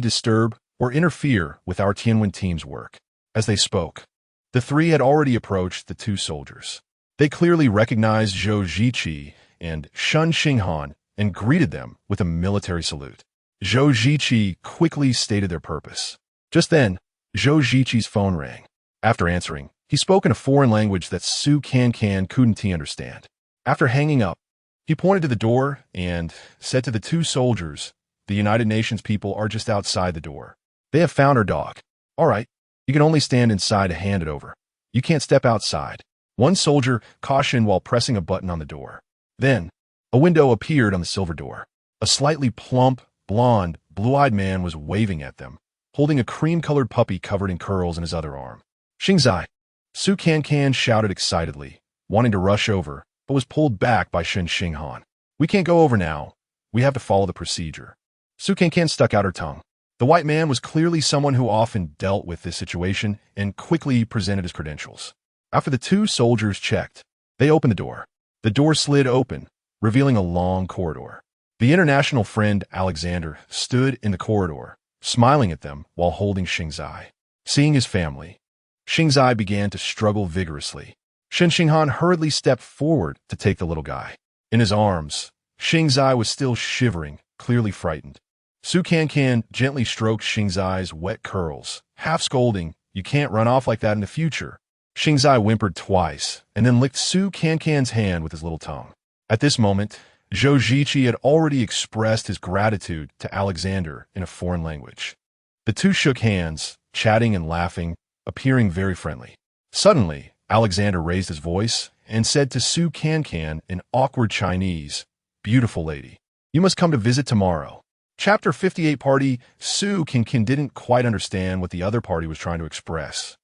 disturb or interfere with our Tianwen team's work. As they spoke, the 3 had already approached the 2 soldiers. They clearly recognized Zhou Ziqi and Shen Xinghan and greeted them with a military salute. Zhou Ziqi quickly stated their purpose. Just then, Zhou Ziqi's phone rang. After answering, he spoke in a foreign language that Su Cancan couldn't understand. After hanging up, he pointed to the door and said to the 2 soldiers, the United Nations people are just outside the door. They have found our dog. All right, you can only stand inside to hand it over. You can't step outside. One soldier cautioned while pressing a button on the door. Then, a window appeared on the silver door. A slightly plump, blonde, blue-eyed man was waving at them, holding a cream-colored puppy covered in curls in his other arm. Xingzai! Su Cancan shouted excitedly, wanting to rush over, but was pulled back by Shen Xinghan. We can't go over now. We have to follow the procedure. Su Cancan stuck out her tongue. The white man was clearly someone who often dealt with this situation and quickly presented his credentials. After the 2 soldiers checked, they opened the door. The door slid open, revealing a long corridor. The international friend Alexander stood in the corridor, smiling at them while holding Xingzai. Seeing his family, Xingzai began to struggle vigorously. Shen Xinghan hurriedly stepped forward to take the little guy. In his arms, Xingzai was still shivering, clearly frightened. Su Cancan gently stroked Xingzai's wet curls, half scolding, you can't run off like that in the future. Xingzai whimpered twice, and then licked Su Cancan's hand with his little tongue. At this moment, Zhou Ziqi had already expressed his gratitude to Alexander in a foreign language. The 2 shook hands, chatting and laughing, appearing very friendly. Suddenly, Alexander raised his voice and said to Su Cancan in awkward Chinese, beautiful lady, you must come to visit tomorrow. Chapter 58 Party. Su Cancan didn't quite understand what the other party was trying to express.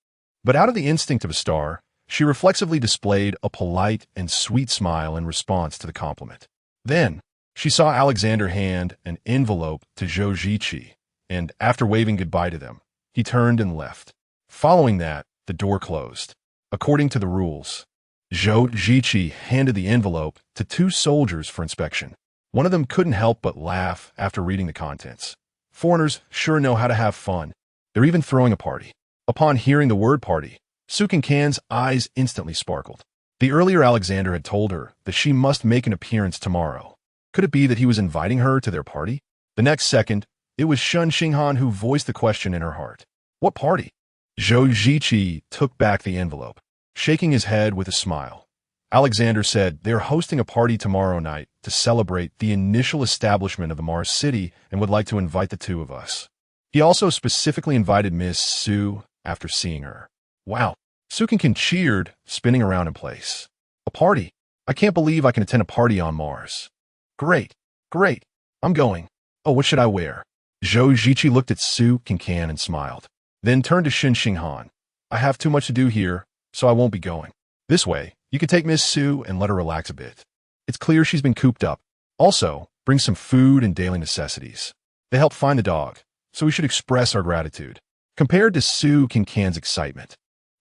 But out of the instinct of a star, she reflexively displayed a polite and sweet smile in response to the compliment. Then, she saw Alexander hand an envelope to Zhou Ziqi, and after waving goodbye to them, he turned and left. Following that, the door closed. According to the rules, Zhou Ziqi handed the envelope to 2 soldiers for inspection. One of them couldn't help but laugh after reading the contents. Foreigners sure know how to have fun. They're even throwing a party. Upon hearing the word party, Su Cancan's eyes instantly sparkled. The earlier Alexander had told her that she must make an appearance tomorrow. Could it be that he was inviting her to their party? The next second, it was Shen Xinghan who voiced the question in her heart. What party? Zhou Ziqi took back the envelope, shaking his head with a smile. Alexander said they're hosting a party tomorrow night to celebrate the initial establishment of the Mars City and would like to invite the two of us. He also specifically invited Miss Su after seeing her. Wow. Su Cancan cheered, spinning around in place. A party? I can't believe I can attend a party on Mars. Great. Great. I'm going. Oh, what should I wear? Zhou Ziqi looked at Su Cancan and smiled, then turned to Shen Xinghan. I have too much to do here, so I won't be going. This way, you can take Miss Su and let her relax a bit. It's clear she's been cooped up. Also, bring some food and daily necessities. They helped find the dog, so we should express our gratitude. Compared to Su Cancan's excitement,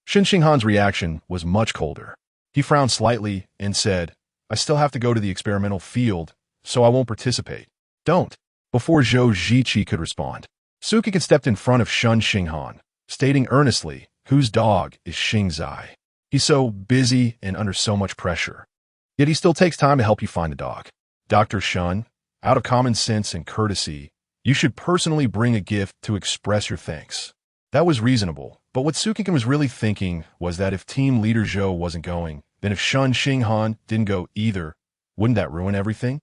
Shen Xinghan's reaction was much colder. He frowned slightly and said, I still have to go to the experimental field, so I won't participate. Don't. Before Zhou Ziqi could respond, Su Cancan stepped in front of Shen Xinghan, stating earnestly, whose dog is Xing Zai? He's so busy and under so much pressure. Yet he still takes time to help you find the dog. Dr. Shen, out of common sense and courtesy, you should personally bring a gift to express your thanks. That was reasonable, but what Su Cancan was really thinking was that if team leader Zhou wasn't going, then if Shen Xinghan didn't go either, wouldn't that ruin everything?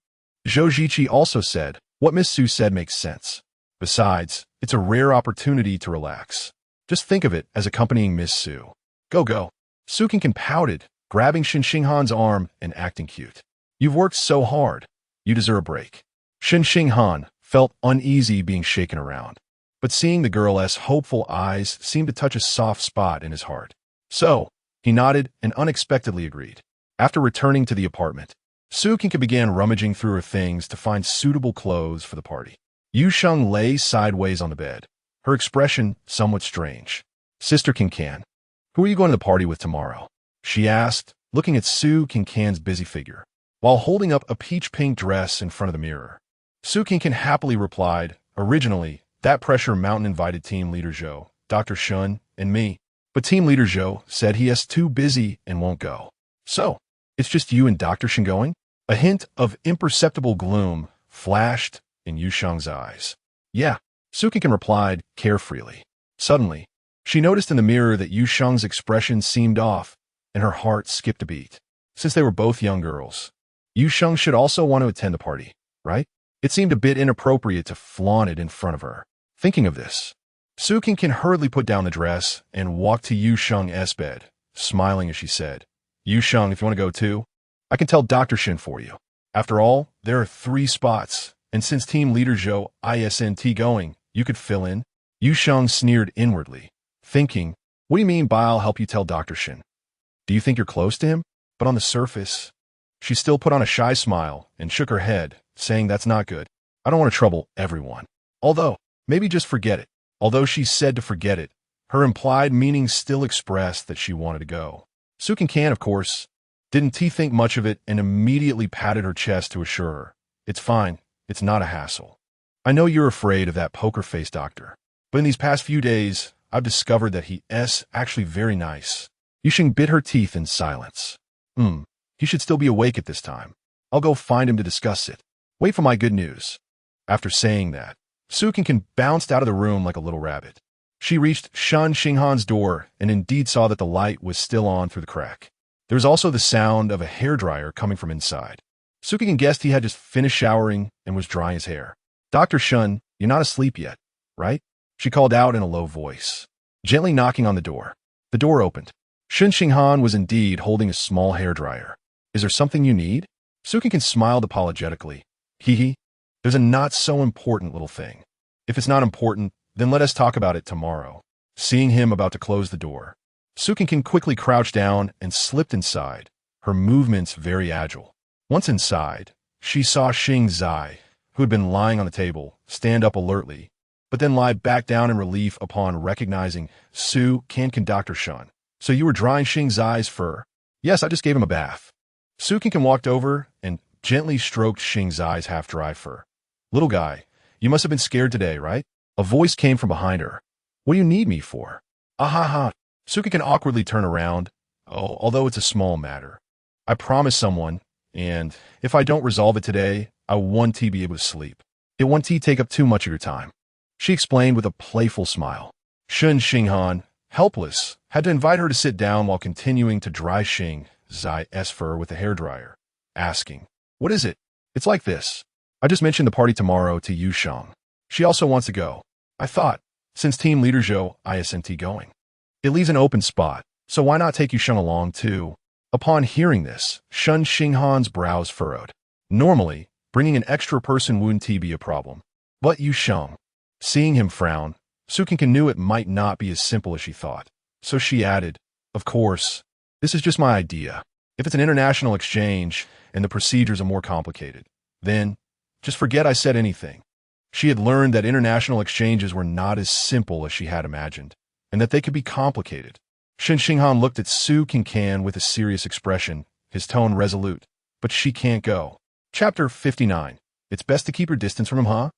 Zhou Ziqi also said, what Miss Su said makes sense. Besides, it's a rare opportunity to relax. Just think of it as accompanying Miss Su. Go. Su Cancan pouted, grabbing Shen Xinghan's arm and acting cute. You've worked so hard. You deserve a break. Shen Xinghan felt uneasy being shaken around, but seeing the girl's hopeful eyes seemed to touch a soft spot in his heart. So, he nodded and unexpectedly agreed. After returning to the apartment, Su Cancan began rummaging through her things to find suitable clothes for the party. Yu Sheng lay sideways on the bed, her expression somewhat strange. Sister Cancan, who are you going to the party with tomorrow? She asked, looking at Su Cancan's busy figure, while holding up a peach-pink dress in front of the mirror. Su Cancan happily replied, originally, that pressure mountain invited team leader Zhou, Dr. Shen, and me, but team leader Zhou said he is too busy and won't go. So, it's just you and Dr. Shen going? A hint of imperceptible gloom flashed in Yu Sheng's eyes. Yeah, Su Cancan replied carefreely. Suddenly, she noticed in the mirror that Yu Sheng's expression seemed off, and her heart skipped a beat. Since they were both young girls, Yu Sheng should also want to attend the party, right? It seemed a bit inappropriate to flaunt it in front of her. Thinking of this, Su Cancan hurriedly put down the dress and walked to Yu Sheng's bed, smiling as she said, Yu Sheng, if you want to go too, I can tell Dr. Shen for you. After all, there are 3 spots, and since team leader Zhou isn't going, you could fill in. Yu Sheng sneered inwardly, thinking, what do you mean by I'll help you tell Dr. Shen? Do you think you're close to him? But on the surface, she still put on a shy smile and shook her head, saying that's not good. I don't want to trouble everyone. Although, maybe just forget it. Although she said to forget it, her implied meaning still expressed that she wanted to go. Su Cancan, of course, didn't think much of it and immediately patted her chest to assure her, it's fine, it's not a hassle. I know you're afraid of that poker-faced doctor, but in these past few days, I've discovered that he's actually very nice. Yu Sheng bit her teeth in silence. He should still be awake at this time. I'll go find him to discuss it. Wait for my good news. After saying that, Su Cancan bounced out of the room like a little rabbit. She reached Shen Xinghan's door and indeed saw that the light was still on through the crack. There was also the sound of a hairdryer coming from inside. Su Cancan guessed he had just finished showering and was drying his hair. Dr. Shen, you're not asleep yet, right? She called out in a low voice, gently knocking on the door. The door opened. Shen Xinghan was indeed holding a small hairdryer. Is there something you need? Su Cancan smiled apologetically. Hee. There's a not-so-important little thing. If it's not important, then let us talk about it tomorrow. Seeing him about to close the door, Su Cancan quickly crouched down and slipped inside, her movements very agile. Once inside, she saw Xing Zai, who had been lying on the table, stand up alertly, but then lie back down in relief upon recognizing Su Cancan. Dr. Shen. So you were drying Xing Zai's fur? Yes, I just gave him a bath. Su Cancan walked over and gently stroked Xing Zai's half-dry fur. Little guy, you must have been scared today, right? A voice came from behind her. What do you need me for? Ah ha ha. Suki can awkwardly turn around, although it's a small matter. I promised someone, and if I don't resolve it today, I want to be able to sleep. It won't take up too much of your time. She explained with a playful smile. Shen Xinghan, helpless, had to invite her to sit down while continuing to dry Xing Zai's fur with a hairdryer, asking, "What is it?" "It's like this. I just mentioned the party tomorrow to Yu Shang. She also wants to go. I thought, since team leader Zhou isn't going. It leaves an open spot, so why not take Yu Shang along too?" Upon hearing this, Shen Xinghan's brows furrowed. Normally, bringing an extra person wouldn't be a problem. But Yu Shang. Seeing him frown, Su Cancan knew it might not be as simple as she thought. So she added, "Of course, this is just my idea. If it's an international exchange and the procedures are more complicated, then just forget I said anything." She had learned that international exchanges were not as simple as she had imagined, and that they could be complicated. Shen Xinghan looked at Su Cancan with a serious expression, his tone resolute. "But she can't go." Chapter 59. It's best to keep your distance from him, huh?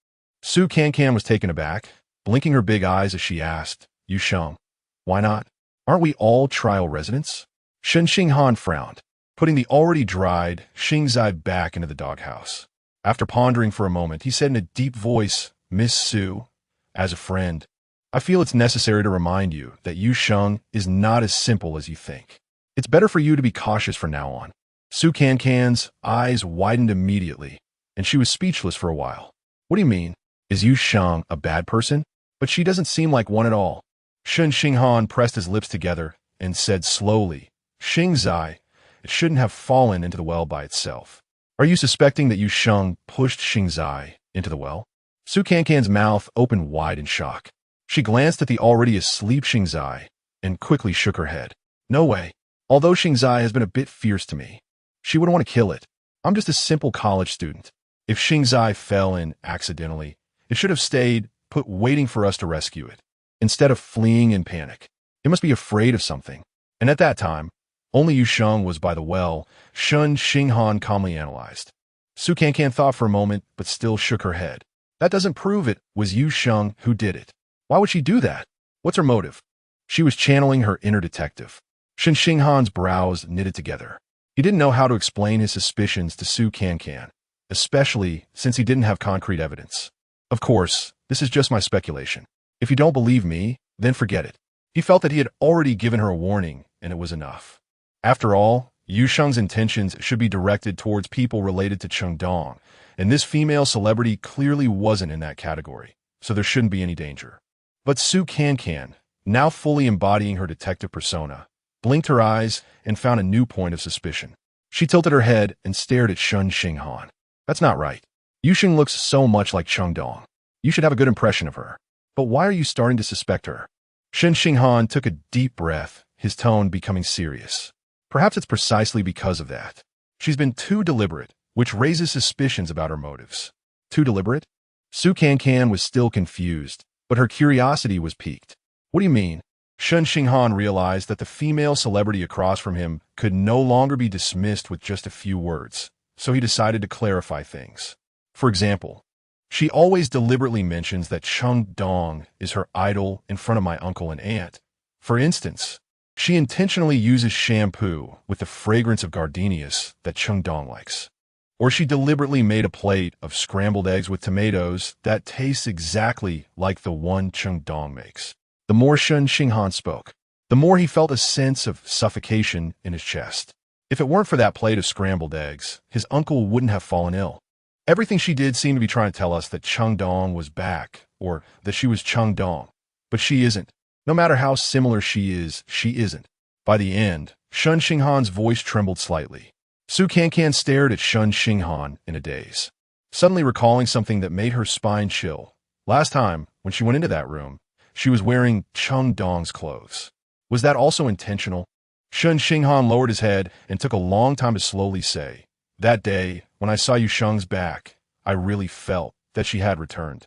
Su Cancan was taken aback, blinking her big eyes as she asked, "Yu Shang, why not? Aren't we all trial residents?" Shen Xinghan frowned, putting the already dried Xingzai back into the doghouse. After pondering for a moment, he said in a deep voice, "Miss Su, as a friend, I feel it's necessary to remind you that Yu Shang is not as simple as you think. It's better for you to be cautious from now on." Su Cancan's eyes widened immediately, and she was speechless for a while. "What do you mean? Is Yu Shang a bad person? But she doesn't seem like one at all." Shen Xinghan pressed his lips together and said slowly, "Xingzai, it shouldn't have fallen into the well by itself. Are you suspecting that Yu Shang pushed Xingzai into the well?" Su Cancan's mouth opened wide in shock. She glanced at the already asleep Xingzai and quickly shook her head. "No way. Although Xingzai has been a bit fierce to me, she wouldn't want to kill it. I'm just a simple college student. If Xingzai fell in accidentally, it should have stayed put waiting for us to rescue it, instead of fleeing in panic. It must be afraid of something." And at that time, only Yu Shang was by the well, Shen Xinghan calmly analyzed. Su Cancan thought for a moment, but still shook her head. "That doesn't prove it was Yu Shang who did it. Why would she do that? What's her motive?" She was channeling her inner detective. Shen Xinghan's brows knitted together. He didn't know how to explain his suspicions to Su Cancan, especially since he didn't have concrete evidence. "Of course, this is just my speculation. If you don't believe me, then forget it." He felt that he had already given her a warning, and it was enough. After all, Yu Shang's intentions should be directed towards people related to Chengdong, and this female celebrity clearly wasn't in that category, so there shouldn't be any danger. But Su Cancan, now fully embodying her detective persona, blinked her eyes and found a new point of suspicion. She tilted her head and stared at Shen Xinghan. "That's not right. Yu Xing looks so much like Chengdong. You should have a good impression of her. But why are you starting to suspect her?" Shen Xinghan took a deep breath, his tone becoming serious. "Perhaps it's precisely because of that. She's been too deliberate, which raises suspicions about her motives." Too deliberate? Su Cancan was still confused, but her curiosity was piqued. "What do you mean?" Shen Xinghan realized that the female celebrity across from him could no longer be dismissed with just a few words, so he decided to clarify things. For example, "She always deliberately mentions that Chengdong is her idol in front of my uncle and aunt. For instance, she intentionally uses shampoo with the fragrance of gardenias that Chengdong likes. Or she deliberately made a plate of scrambled eggs with tomatoes that tastes exactly like the one Chengdong makes." The more Shen Xinghan spoke, the more he felt a sense of suffocation in his chest. If it weren't for that plate of scrambled eggs, his uncle wouldn't have fallen ill. Everything she did seemed to be trying to tell us that Chengdong was back, or that she was Chengdong. But she isn't. No matter how similar she isn't. By the end, Shen Xinghan's voice trembled slightly. Su Cancan stared at Shen Xinghan in a daze, suddenly recalling something that made her spine chill. Last time, when she went into that room, she was wearing Chengdong's clothes. Was that also intentional? Shen Xinghan lowered his head and took a long time to slowly say, "That day, when I saw Yu Shang's back, I really felt that she had returned."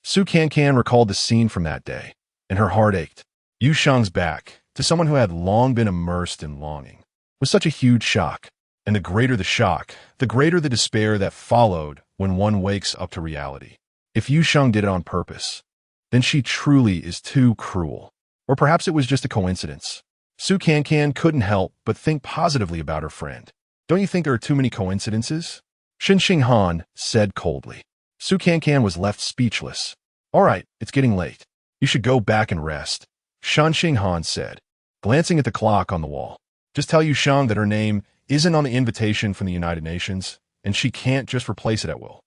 Su Cancan recalled the scene from that day, and her heart ached. Yu Shang's back, to someone who had long been immersed in longing, was such a huge shock. And the greater the shock, the greater the despair that followed when one wakes up to reality. If Yu Shang did it on purpose, then she truly is too cruel. Or perhaps it was just a coincidence. Su Cancan couldn't help but think positively about her friend. Don't you think there are too many coincidences? Shen Xinghan said coldly. Su Cancan was left speechless. All right, it's getting late. You should go back and rest, Shen Xinghan said, glancing at the clock on the wall. Just tell Yu Shang that her name isn't on the invitation from the United Nations, and she can't just replace it at will.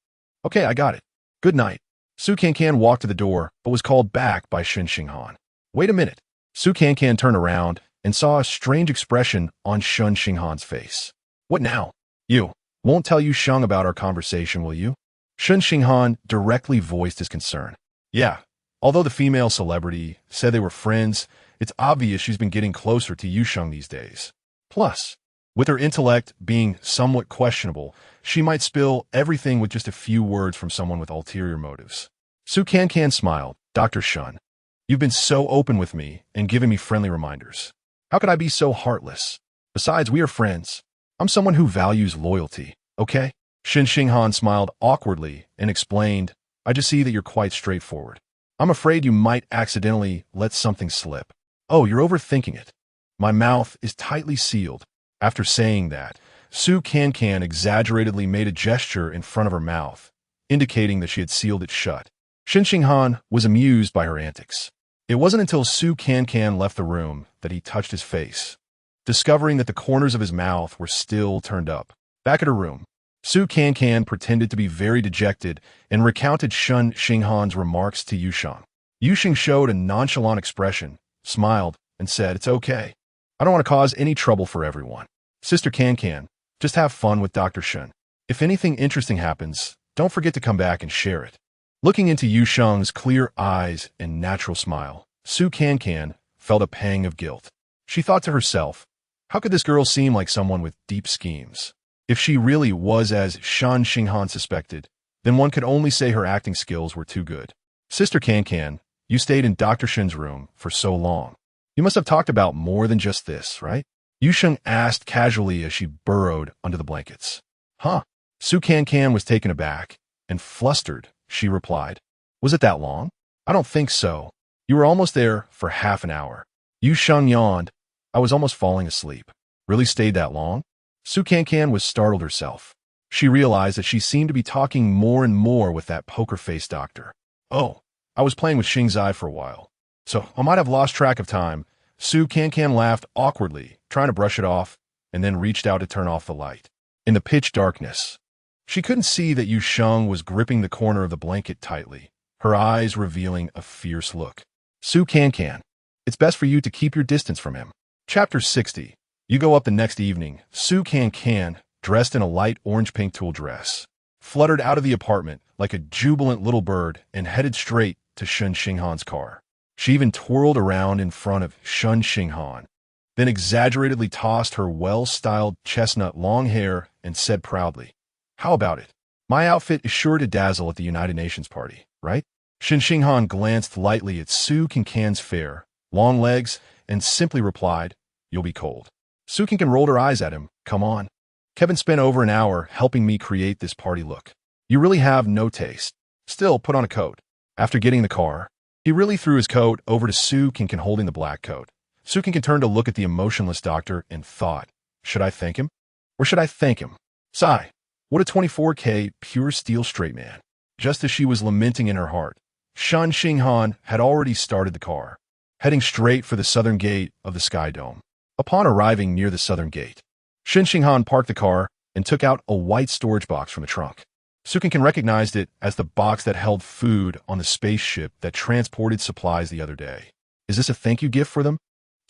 Okay, I got it. Good night. Su Cancan walked to the door, but was called back by Shen Xinghan. Wait a minute. Su Cancan turned around and saw a strange expression on Shen Xinghan's face. What now? You won't tell Yu Shang about our conversation, will you? Shen Xinghan directly voiced his concern. Yeah, although the female celebrity said they were friends, it's obvious she's been getting closer to Yu Shang these days. Plus, with her intellect being somewhat questionable, she might spill everything with just a few words from someone with ulterior motives. Su Cancan smiled. Dr. Shen, you've been so open with me and given me friendly reminders. How could I be so heartless? Besides, we are friends. I'm someone who values loyalty, okay? Shen Xinghan smiled awkwardly and explained, I just see that you're quite straightforward. I'm afraid you might accidentally let something slip. Oh, you're overthinking it. My mouth is tightly sealed. After saying that, Su Cancan exaggeratedly made a gesture in front of her mouth, indicating that she had sealed it shut. Shen Xinghan was amused by her antics. It wasn't until Su Cancan left the room that he touched his face, discovering that the corners of his mouth were still turned up. Back at her room, Su Cancan pretended to be very dejected and recounted Shen Xinghan's remarks to Yu Shang. Yu Shang showed a nonchalant expression, smiled, and said, It's okay. I don't want to cause any trouble for everyone. Sister Cancan, just have fun with Dr. Shen. If anything interesting happens, don't forget to come back and share it. Looking into Yu Shang's clear eyes and natural smile, Su Cancan felt a pang of guilt. She thought to herself, how could this girl seem like someone with deep schemes? If she really was as Shen Xinghan suspected, then one could only say her acting skills were too good. Sister Cancan, you stayed in Dr. Shen's room for so long. You must have talked about more than just this, right? Yu Shang asked casually as she burrowed under the blankets. Huh? Su Cancan was taken aback and flustered. She replied, Was it that long? I don't think so. You were almost there for half an hour. Yu Shang yawned. I was almost falling asleep. Really stayed that long? Su Cancan was startled herself. She realized that she seemed to be talking more and more with that poker-faced doctor. Oh, I was playing with Xingzai for a while, so I might have lost track of time. Su Cancan laughed awkwardly, trying to brush it off, and then reached out to turn off the light. In the pitch darkness, she couldn't see that Yu Shang was gripping the corner of the blanket tightly, her eyes revealing a fierce look. Su Cancan, it's best for you to keep your distance from him. Chapter 60. You go up the next evening. Su Cancan, dressed in a light orange-pink tulle dress, fluttered out of the apartment like a jubilant little bird and headed straight to Shen Xinghan's car. She even twirled around in front of Shen Xinghan, then exaggeratedly tossed her well-styled chestnut long hair and said proudly, How about it? My outfit is sure to dazzle at the United Nations party, right? Shen Xinghan glanced lightly at Su Cancan's fair, long legs, and simply replied, You'll be cold. Su Cancan rolled her eyes at him. Come on. Kevin spent over an hour helping me create this party look. You really have no taste. Still, put on a coat. After getting in the car, he really threw his coat over to Su Cancan holding the black coat. Su Cancan turned to look at the emotionless doctor and thought, should I thank him? Or should I thank him? Sigh. What a 24K pure steel straight man. Just as she was lamenting in her heart, Shen Xinghan had already started the car, heading straight for the southern gate of the Sky Dome. Upon arriving near the southern gate, Shen Xinghan parked the car and took out a white storage box from the trunk. Su Cancan recognized it as the box that held food on the spaceship that transported supplies the other day. Is this a thank you gift for them?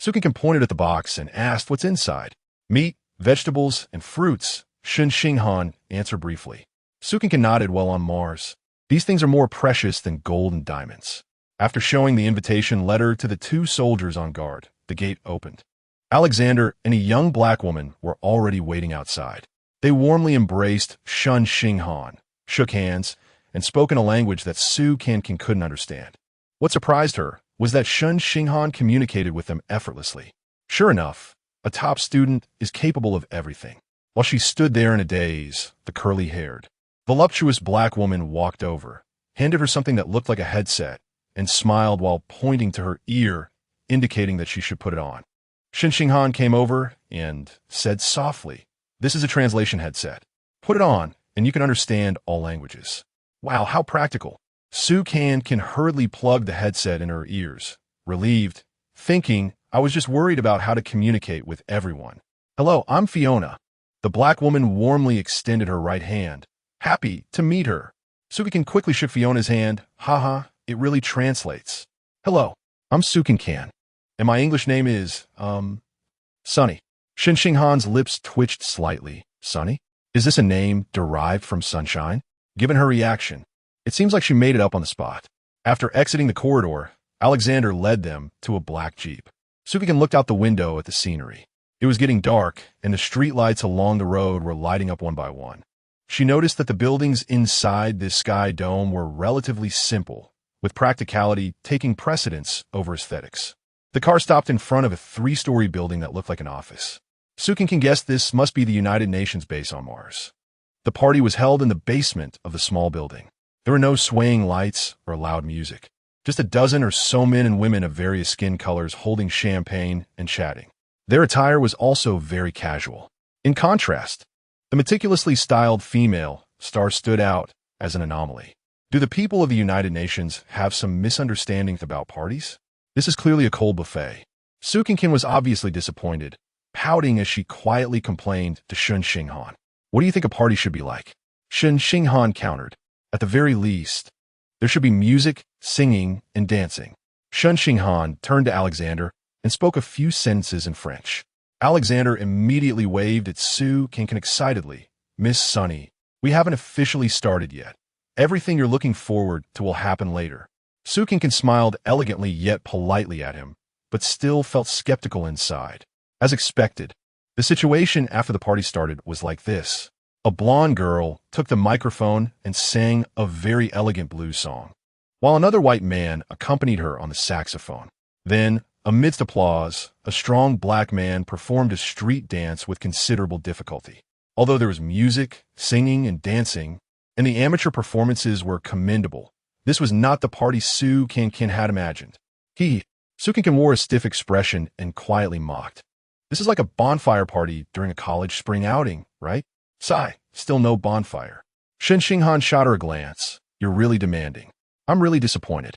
Su Cancan pointed at the box and asked what's inside. Meat, vegetables, and fruits, Shen Xinghan answered briefly. Su Cancan nodded. Well, on Mars, these things are more precious than gold and diamonds. After showing the invitation letter to the two soldiers on guard, the gate opened. Alexander and a young black woman were already waiting outside. They warmly embraced Shen Xinghan, shook hands, and spoke in a language that Su Cancan couldn't understand. What surprised her was that Shen Xinghan communicated with them effortlessly. Sure enough, a top student is capable of everything. While she stood there in a daze, the curly-haired, voluptuous black woman walked over, handed her something that looked like a headset, and smiled while pointing to her ear indicating that she should put it on. Shen Xinghan came over and said softly, "This is a translation headset. Put it on, and you can understand all languages." Wow, how practical. Cancan can hurriedly plug the headset in her ears, relieved, thinking, I was just worried about how to communicate with everyone. "Hello, I'm Fiona." The black woman warmly extended her right hand, happy to meet her. Cancan quickly shook Fiona's hand. Haha, it really translates. "Hello, I'm Cancan, and my English name is, Sunny." Shen Xinghan's lips twitched slightly. Sunny? Is this a name derived from sunshine? Given her reaction, it seems like she made it up on the spot. After exiting the corridor, Alexander led them to a black jeep. Cancan looked out the window at the scenery. It was getting dark, and the streetlights along the road were lighting up one by one. She noticed that the buildings inside this sky dome were relatively simple, with practicality taking precedence over aesthetics. The car stopped in front of a 3-story building that looked like an office. Cancan guessed this must be the United Nations base on Mars. The party was held in the basement of the small building. There were no swaying lights or loud music. Just a dozen or so men and women of various skin colors holding champagne and chatting. Their attire was also very casual. In contrast, the meticulously styled female star stood out as an anomaly. Do the people of the United Nations have some misunderstandings about parties? This is clearly a cold buffet. Cancan was obviously disappointed, pouting as she quietly complained to Shen Xinghan. "What do you think a party should be like?" Shen Xinghan countered. "At the very least, there should be music, singing, and dancing." Shen Xinghan turned to Alexander and spoke a few sentences in French. Alexander immediately waved at Cancan excitedly. "Miss Sunny, we haven't officially started yet. Everything you're looking forward to will happen later." Cancan smiled elegantly yet politely at him, but still felt skeptical inside. As expected, the situation after the party started was like this. A blonde girl took the microphone and sang a very elegant blues song, while another white man accompanied her on the saxophone. Then, amidst applause, a strong black man performed a street dance with considerable difficulty. Although there was music, singing, and dancing, and the amateur performances were commendable, this was not the party Cancan had imagined. Cancan wore a stiff expression and quietly mocked. "This is like a bonfire party during a college spring outing, right?" Sigh, still no bonfire. Shen Xinghan shot her a glance. "You're really demanding. I'm really disappointed.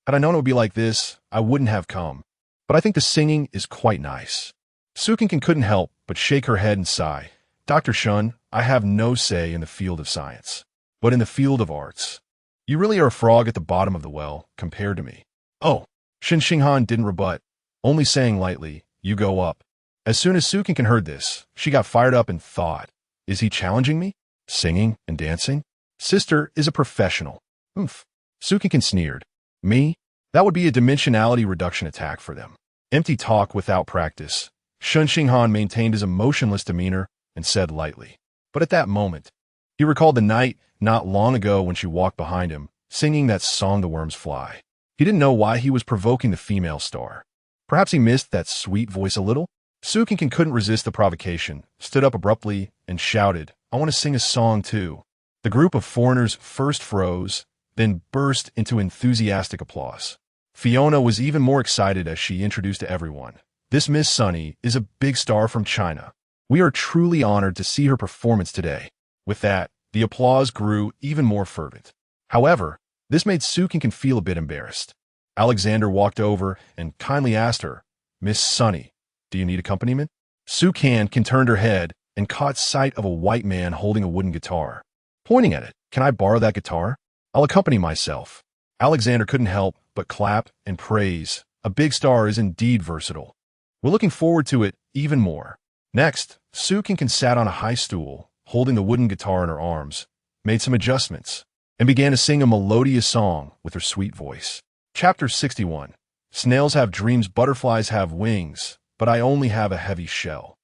Had I known it would be like this, I wouldn't have come. But I think the singing is quite nice." Cancan couldn't help but shake her head and sigh. "Dr. Shen, I have no say in the field of science, but in the field of arts. You really are a frog at the bottom of the well compared to me." "Oh." Shen Xinghan didn't rebut, only saying lightly, "You go up." As soon as Cancan heard this, she got fired up and thought, is he challenging me? Singing and dancing? Sister is a professional. Cancan sneered. Me? That would be a dimensionality reduction attack for them. Empty talk without practice. Shen Xinghan maintained his emotionless demeanor and said lightly. But at that moment, he recalled the night not long ago when she walked behind him, singing that song The Worms Fly. He didn't know why he was provoking the female star. Perhaps he missed that sweet voice a little? Cancan couldn't resist the provocation, stood up abruptly, and shouted, "I want to sing a song too." The group of foreigners first froze, then burst into enthusiastic applause. Fiona was even more excited as she introduced to everyone. "This Miss Sunny is a big star from China. We are truly honored to see her performance today." With that, the applause grew even more fervent. However, this made Cancan feel a bit embarrassed. Alexander walked over and kindly asked her, "Miss Sunny, do you need accompaniment?" Cancan turned her head and caught sight of a white man holding a wooden guitar. Pointing at it, "Can I borrow that guitar? I'll accompany myself." Alexander couldn't help but clap and praise. A big star is indeed versatile. We're looking forward to it even more. Next, Cancan sat on a high stool, holding the wooden guitar in her arms, made some adjustments, and began to sing a melodious song with her sweet voice. Chapter 61. Snails have dreams, butterflies have wings, but I only have a heavy shell.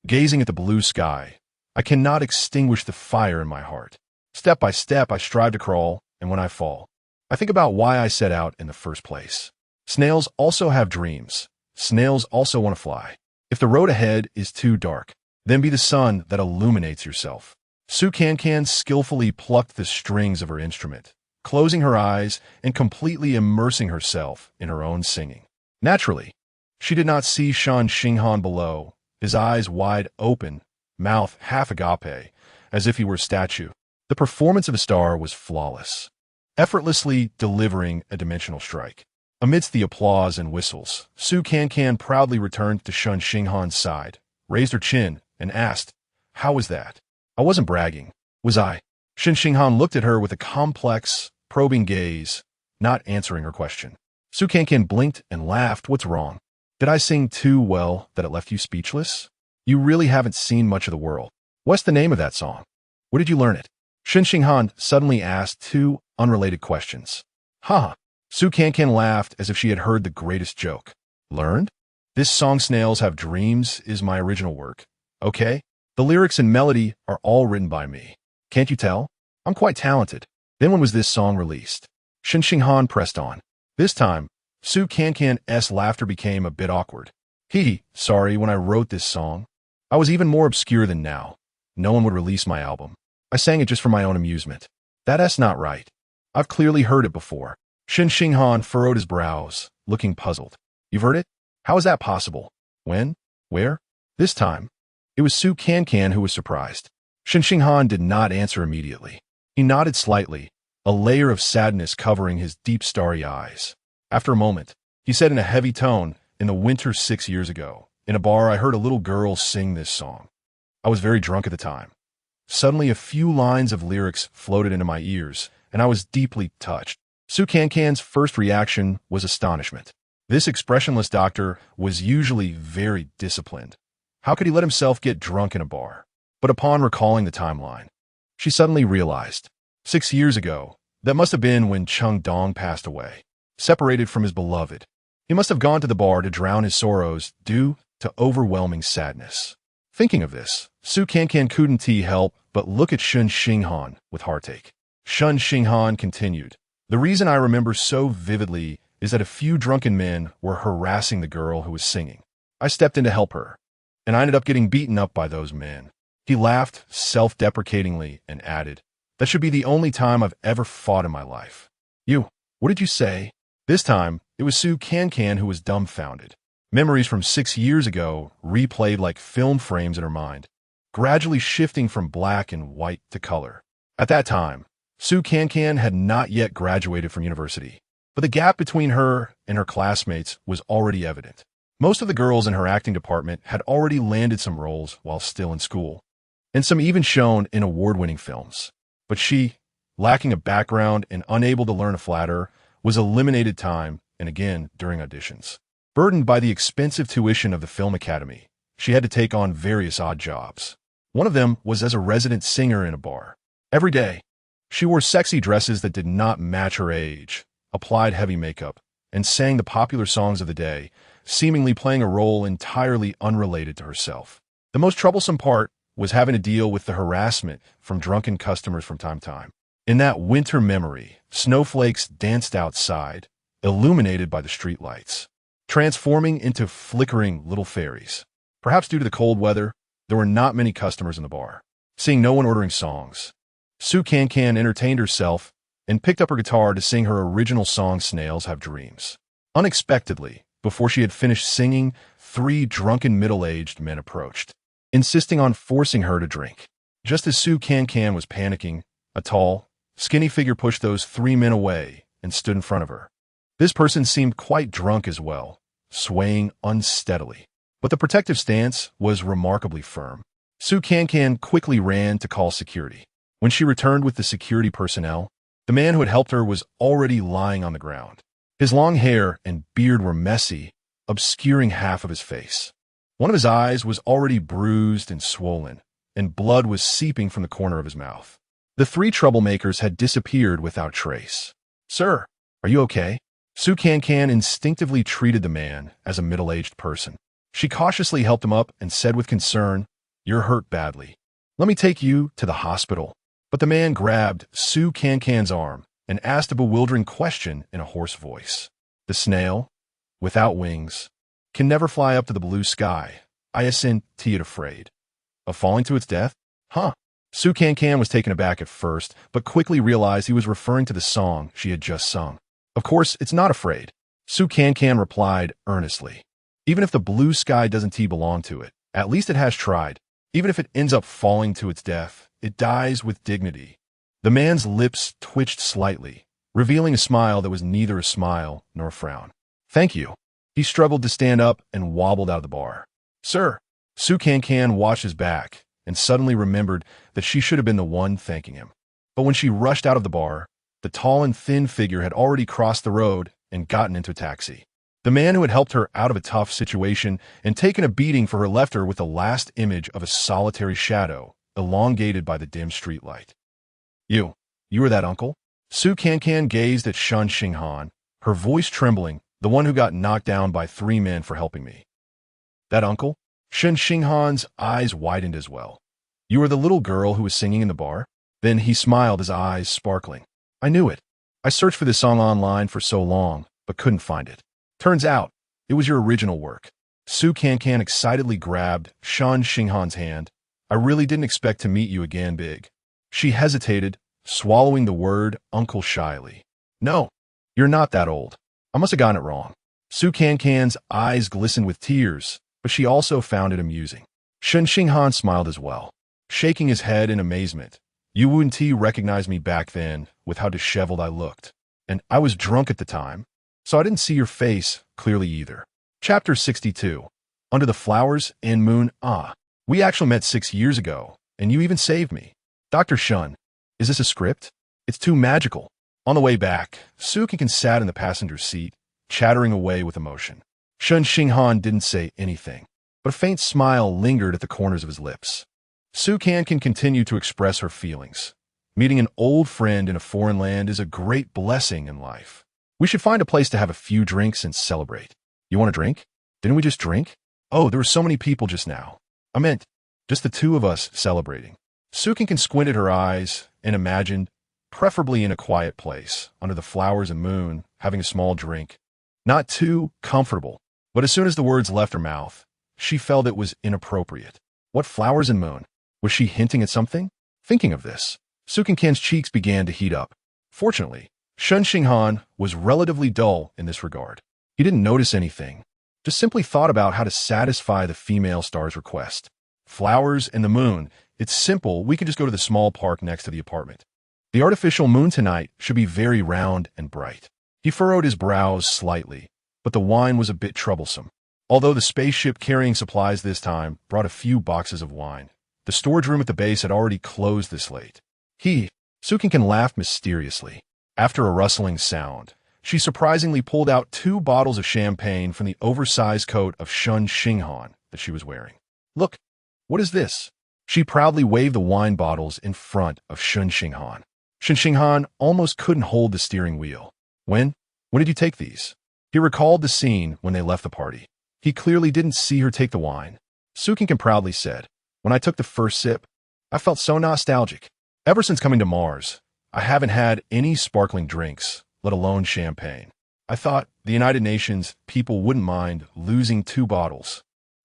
Gazing at the blue sky, I cannot extinguish the fire in my heart. Step by step I strive to crawl, and when I fall, I think about why I set out in the first place. Snails also have dreams. Snails also want to fly. If the road ahead is too dark, then be the sun that illuminates yourself. Cancan skillfully plucked the strings of her instrument, closing her eyes and completely immersing herself in her own singing. Naturally, she did not see Shen Xinghan below, his eyes wide open, mouth half agape, as if he were a statue. The performance of a star was flawless, effortlessly delivering a dimensional strike. Amidst the applause and whistles, Su Cancan proudly returned to Shen Xinghan's side, raised her chin, and asked, "How was that?" "I wasn't bragging, was I?" Shen Xinghan looked at her with a complex, probing gaze, not answering her question. Su Cancan blinked and laughed. "What's wrong? Did I sing too well that it left you speechless? You really haven't seen much of the world. What's the name of that song? Where did you learn it?" Shen Xinghan suddenly asked two unrelated questions. "Ha!" Su Cancan laughed as if she had heard the greatest joke. "Learned? This song Snails Have Dreams is my original work. Okay? The lyrics and melody are all written by me. Can't you tell? I'm quite talented." "Then when was this song released?" Shen Xinghan pressed on. This time, Su Cancan's laughter became a bit awkward. Sorry, when I wrote this song, I was even more obscure than now. No one would release my album. I sang it just for my own amusement. That's not right. I've clearly heard it before." Shen Xinghan furrowed his brows, looking puzzled. "You've heard it? How is that possible? When? Where?" This time, it was Su Cancan who was surprised. Shen Xinghan did not answer immediately. He nodded slightly, a layer of sadness covering his deep starry eyes. After a moment, he said in a heavy tone, "In the winter 6 years ago, in a bar I heard a little girl sing this song. I was very drunk at the time. Suddenly a few lines of lyrics floated into my ears, and I was deeply touched." Su Cancan's first reaction was astonishment. This expressionless doctor was usually very disciplined. How could he let himself get drunk in a bar? But upon recalling the timeline, she suddenly realized, 6 years ago, that must have been when Cheng Dong passed away, separated from his beloved. He must have gone to the bar to drown his sorrows due to overwhelming sadness. Thinking of this, Su Cancan couldn't help but look at Shen Xinghan with heartache. Shen Xinghan continued, "The reason I remember so vividly is that a few drunken men were harassing the girl who was singing. I stepped in to help her, and I ended up getting beaten up by those men." He laughed self-deprecatingly and added, "That should be the only time I've ever fought in my life." What did you say?" This time, it was Su Cancan who was dumbfounded. Memories from 6 years ago replayed like film frames in her mind, gradually shifting from black and white to color. At that time, Su Cancan had not yet graduated from university, but the gap between her and her classmates was already evident. Most of the girls in her acting department had already landed some roles while still in school, and some even shown in award-winning films. But she, lacking a background and unable to learn a flatter, was eliminated time and again during auditions. Burdened by the expensive tuition of the Film Academy, she had to take on various odd jobs. One of them was as a resident singer in a bar. Every day, she wore sexy dresses that did not match her age, applied heavy makeup, and sang the popular songs of the day, seemingly playing a role entirely unrelated to herself. The most troublesome part was having to deal with the harassment from drunken customers from time to time. In that winter memory, snowflakes danced outside, illuminated by the streetlights, transforming into flickering little fairies. Perhaps due to the cold weather, there were not many customers in the bar. Seeing no one ordering songs, Su Cancan entertained herself and picked up her guitar to sing her original song Snails Have Dreams. Unexpectedly, before she had finished singing, 3 drunken middle-aged men approached, insisting on forcing her to drink. Just as Su Cancan was panicking, a tall, skinny figure pushed those 3 men away and stood in front of her. This person seemed quite drunk as well, swaying unsteadily, but the protective stance was remarkably firm. Su Cancan quickly ran to call security. When she returned with the security personnel, the man who had helped her was already lying on the ground. His long hair and beard were messy, obscuring half of his face. One of his eyes was already bruised and swollen, and blood was seeping from the corner of his mouth. The 3 troublemakers had disappeared without trace. "Sir, are you okay?" Su Cancan instinctively treated the man as a middle-aged person. She cautiously helped him up and said with concern, "You're hurt badly. Let me take you to the hospital." But the man grabbed Su Cancan's arm and asked a bewildering question in a hoarse voice. "The snail, without wings, can never fly up to the blue sky. Isn't it afraid of falling to its death?" "Huh?" Su Cancan was taken aback at first, but quickly realized he was referring to the song she had just sung. "Of course, it's not afraid. Su Cancan replied earnestly. Even if the blue sky doesn't belong to it, at least it has tried. Even if it ends up falling to its death, it dies with dignity. The man's lips twitched slightly, revealing a smile that was neither a smile nor a frown. Thank you. He struggled to stand up and wobbled out of the bar. Sir. Su Cancan watched his back and suddenly remembered that she should have been the one thanking him. But when she rushed out of the bar, the tall and thin figure had already crossed the road and gotten into a taxi. The man who had helped her out of a tough situation and taken a beating for her left her with the last image of a solitary shadow, elongated by the dim streetlight. You were that uncle? Su Cancan gazed at Shen Xinghan, her voice trembling, the one who got knocked down by 3 men for helping me. That uncle? Shen Xinghan's eyes widened as well. You were the little girl who was singing in the bar? Then he smiled, his eyes sparkling. I knew it. I searched for this song online for so long, but couldn't find it. Turns out, it was your original work. Su Cancan excitedly grabbed Shen Xinghan's hand. I really didn't expect to meet you again, Big. She hesitated, swallowing the word uncle shyly. No, you're not that old. I must have gotten it wrong. Su Cancan's eyes glistened with tears, but she also found it amusing. Shen Xinghan smiled as well, shaking his head in amazement. You wouldn't recognize me back then with how disheveled I looked. And I was drunk at the time, so I didn't see your face clearly either. Chapter 62. Under the Flowers and Moon. We actually met 6 years ago, and you even saved me. Dr. Shun, is this a script? It's too magical. On the way back, Su Cancan sat in the passenger seat, chattering away with emotion. Shen Xinghan didn't say anything, but a faint smile lingered at the corners of his lips. Su Cancan continued to express her feelings. Meeting an old friend in a foreign land is a great blessing in life. We should find a place to have a few drinks and celebrate. You want a drink? Didn't we just drink? Oh, there were so many people just now. I meant, just the 2 of us celebrating. Su Cancan squinted her eyes and imagined, preferably in a quiet place, under the flowers and moon, having a small drink. Not too comfortable, but as soon as the words left her mouth, she felt it was inappropriate. What flowers and moon? Was she hinting at something? Thinking of this, Su Cancan's cheeks began to heat up. Fortunately, Shen Xinghan was relatively dull in this regard. He didn't notice anything, just simply thought about how to satisfy the female star's request. Flowers and the moon. It's simple, we can just go to the small park next to the apartment. The artificial moon tonight should be very round and bright. He furrowed his brows slightly, but the wine was a bit troublesome. Although the spaceship carrying supplies this time brought a few boxes of wine, the storage room at the base had already closed this late. Su Cancan laughed mysteriously. After a rustling sound, she surprisingly pulled out 2 bottles of champagne from the oversized coat of Shen Xinghan that she was wearing. Look, what is this? She proudly waved the wine bottles in front of Shen Xinghan. Shen Xinghan almost couldn't hold the steering wheel. When did you take these? He recalled the scene when they left the party. He clearly didn't see her take the wine. Su Cancan proudly said, when I took the first sip, I felt so nostalgic. Ever since coming to Mars, I haven't had any sparkling drinks, let alone champagne. I thought the United Nations people wouldn't mind losing 2 bottles.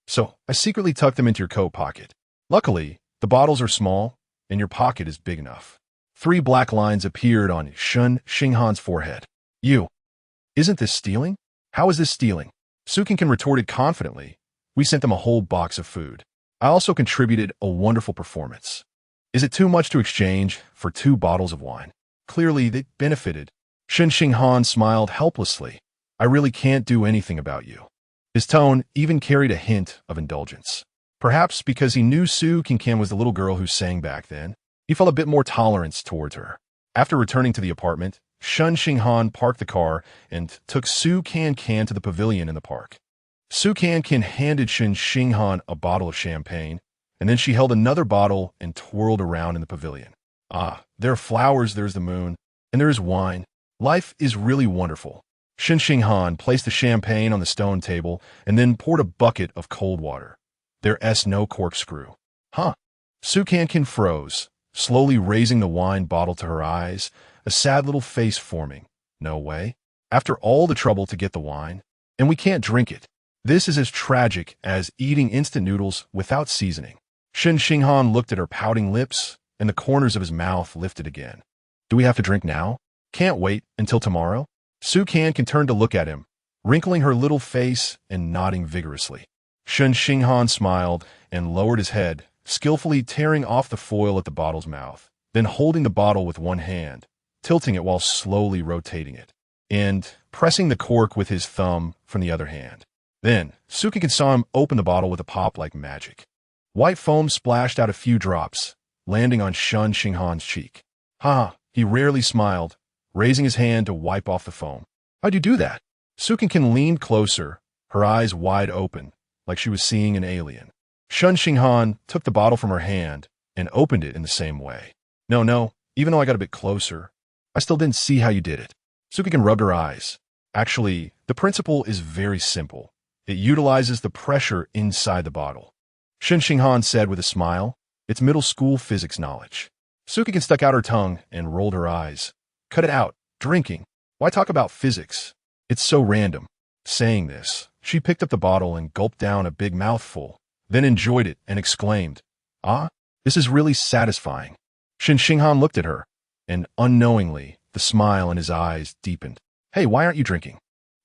So I secretly tucked them into your coat pocket. Luckily, the bottles are small, and your pocket is big enough. 3 black lines appeared on Shen Xinghan's forehead. Isn't this stealing? How is this stealing? Su Cancan retorted confidently. We sent them a whole box of food. I also contributed a wonderful performance. Is it too much to exchange for 2 bottles of wine? Clearly, they benefited. Shen Xinghan smiled helplessly. I really can't do anything about you. His tone even carried a hint of indulgence. Perhaps because he knew Su Cancan was the little girl who sang back then, he felt a bit more tolerance towards her. After returning to the apartment, Shen Xinghan parked the car and took Su Cancan to the pavilion in the park. Su Cancan handed Shen Xinghan a bottle of champagne, and then she held another bottle and twirled around in the pavilion. There are flowers, there's the moon, and there is wine. Life is really wonderful. Shen Xinghan placed the champagne on the stone table and then poured a bucket of cold water. There's no corkscrew. Su Cancan froze, slowly raising the wine bottle to her eyes, a sad little face forming. No way. After all the trouble to get the wine, and we can't drink it. This is as tragic as eating instant noodles without seasoning. Shen Xinghan looked at her pouting lips, and the corners of his mouth lifted again. Do we have to drink now? Can't wait until tomorrow? Su Cancan turned to look at him, wrinkling her little face and nodding vigorously. Shen Xinghan smiled and lowered his head, skillfully tearing off the foil at the bottle's mouth, then holding the bottle with one hand, tilting it while slowly rotating it, and pressing the cork with his thumb from the other hand. Then, Cancan saw him open the bottle with a pop like magic. White foam splashed out a few drops, landing on Shen Xinghan's cheek. Ha! He rarely smiled, raising his hand to wipe off the foam. How'd you do that? Cancan leaned closer, her eyes wide open, like she was seeing an alien. Shen Xinghan took the bottle from her hand and opened it in the same way. No, even though I got a bit closer, I still didn't see how you did it. Cancan rubbed her eyes. Actually, the principle is very simple. It utilizes the pressure inside the bottle. Shen Xinghan said with a smile, it's middle school physics knowledge. Cancan stuck out her tongue and rolled her eyes. Cut it out. Drinking. Why talk about physics? It's so random. Saying this, she picked up the bottle and gulped down a big mouthful, then enjoyed it and exclaimed, Ah, this is really satisfying. Shen Xinghan looked at her, and unknowingly, the smile in his eyes deepened. Hey, why aren't you drinking?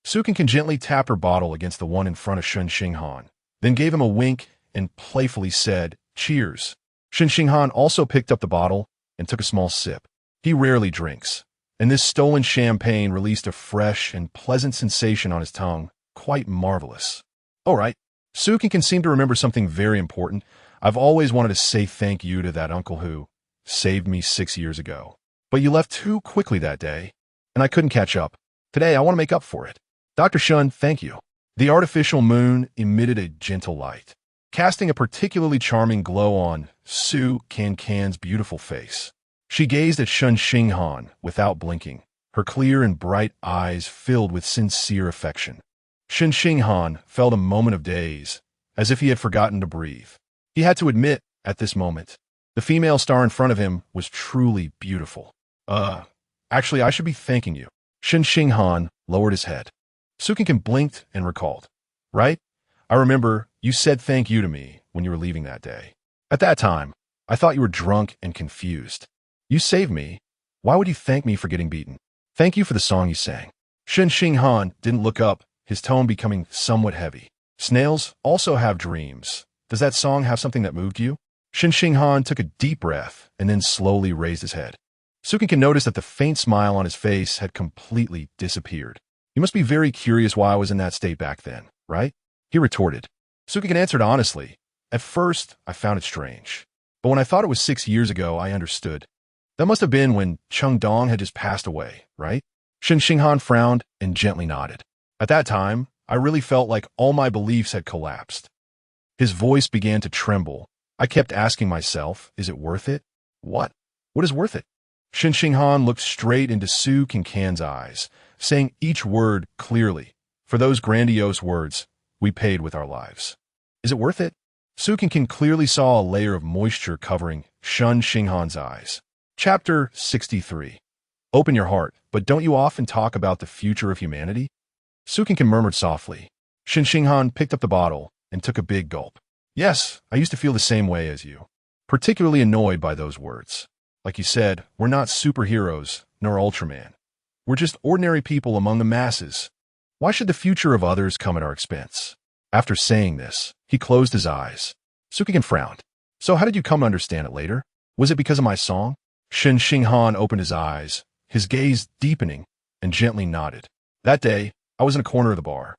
Cancan gently tapped her bottle against the one in front of Shen Xinghan, then gave him a wink and playfully said, Cheers. Shen Xinghan also picked up the bottle and took a small sip. He rarely drinks, and this stolen champagne released a fresh and pleasant sensation on his tongue, quite marvelous. All right, Cancan seemed to remember something very important. I've always wanted to say thank you to that uncle who saved me 6 years ago. But you left too quickly that day, and I couldn't catch up. Today, I want to make up for it. Dr. Shen, thank you. The artificial moon emitted a gentle light, casting a particularly charming glow on Cancan's beautiful face. She gazed at Shen Xinghan without blinking, her clear and bright eyes filled with sincere affection. Shen Xinghan felt a moment of daze, as if he had forgotten to breathe. He had to admit, at this moment, the female star in front of him was truly beautiful. Actually, I should be thanking you. Shen Xinghan lowered his head. Cancan blinked and recalled. Right? I remember you said thank you to me when you were leaving that day. At that time, I thought you were drunk and confused. You saved me. Why would you thank me for getting beaten? Thank you for the song you sang. Shen Xinghan didn't look up, his tone becoming somewhat heavy. Snails also have dreams. Does that song have something that moved you? Shen Xinghan took a deep breath and then slowly raised his head. Cancan noticed that the faint smile on his face had completely disappeared. You must be very curious why I was in that state back then, right? He retorted. Cancan answered honestly. At first, I found it strange. But when I thought it was 6 years ago, I understood. That must have been when Cheng Dong had just passed away, right? Shen Xinghan frowned and gently nodded. At that time, I really felt like all my beliefs had collapsed. His voice began to tremble. I kept asking myself, is it worth it? What? What is worth it? Shen Xinghan looked straight into Cancan's eyes, saying each word clearly. For those grandiose words, we paid with our lives. Is it worth it? Cancan clearly saw a layer of moisture covering Shen Xinghan's eyes. Chapter 63. Open your heart, but don't you often talk about the future of humanity? Cancan murmured softly. Shen Xinghan picked up the bottle and took a big gulp. Yes, I used to feel the same way as you. Particularly annoyed by those words. Like you said, we're not superheroes, nor Ultraman. We're just ordinary people among the masses. Why should the future of others come at our expense? After saying this, he closed his eyes. Cancan frowned. So how did you come to understand it later? Was it because of my song? Shen Xinghan opened his eyes, his gaze deepening, and gently nodded. That day, I was in a corner of the bar,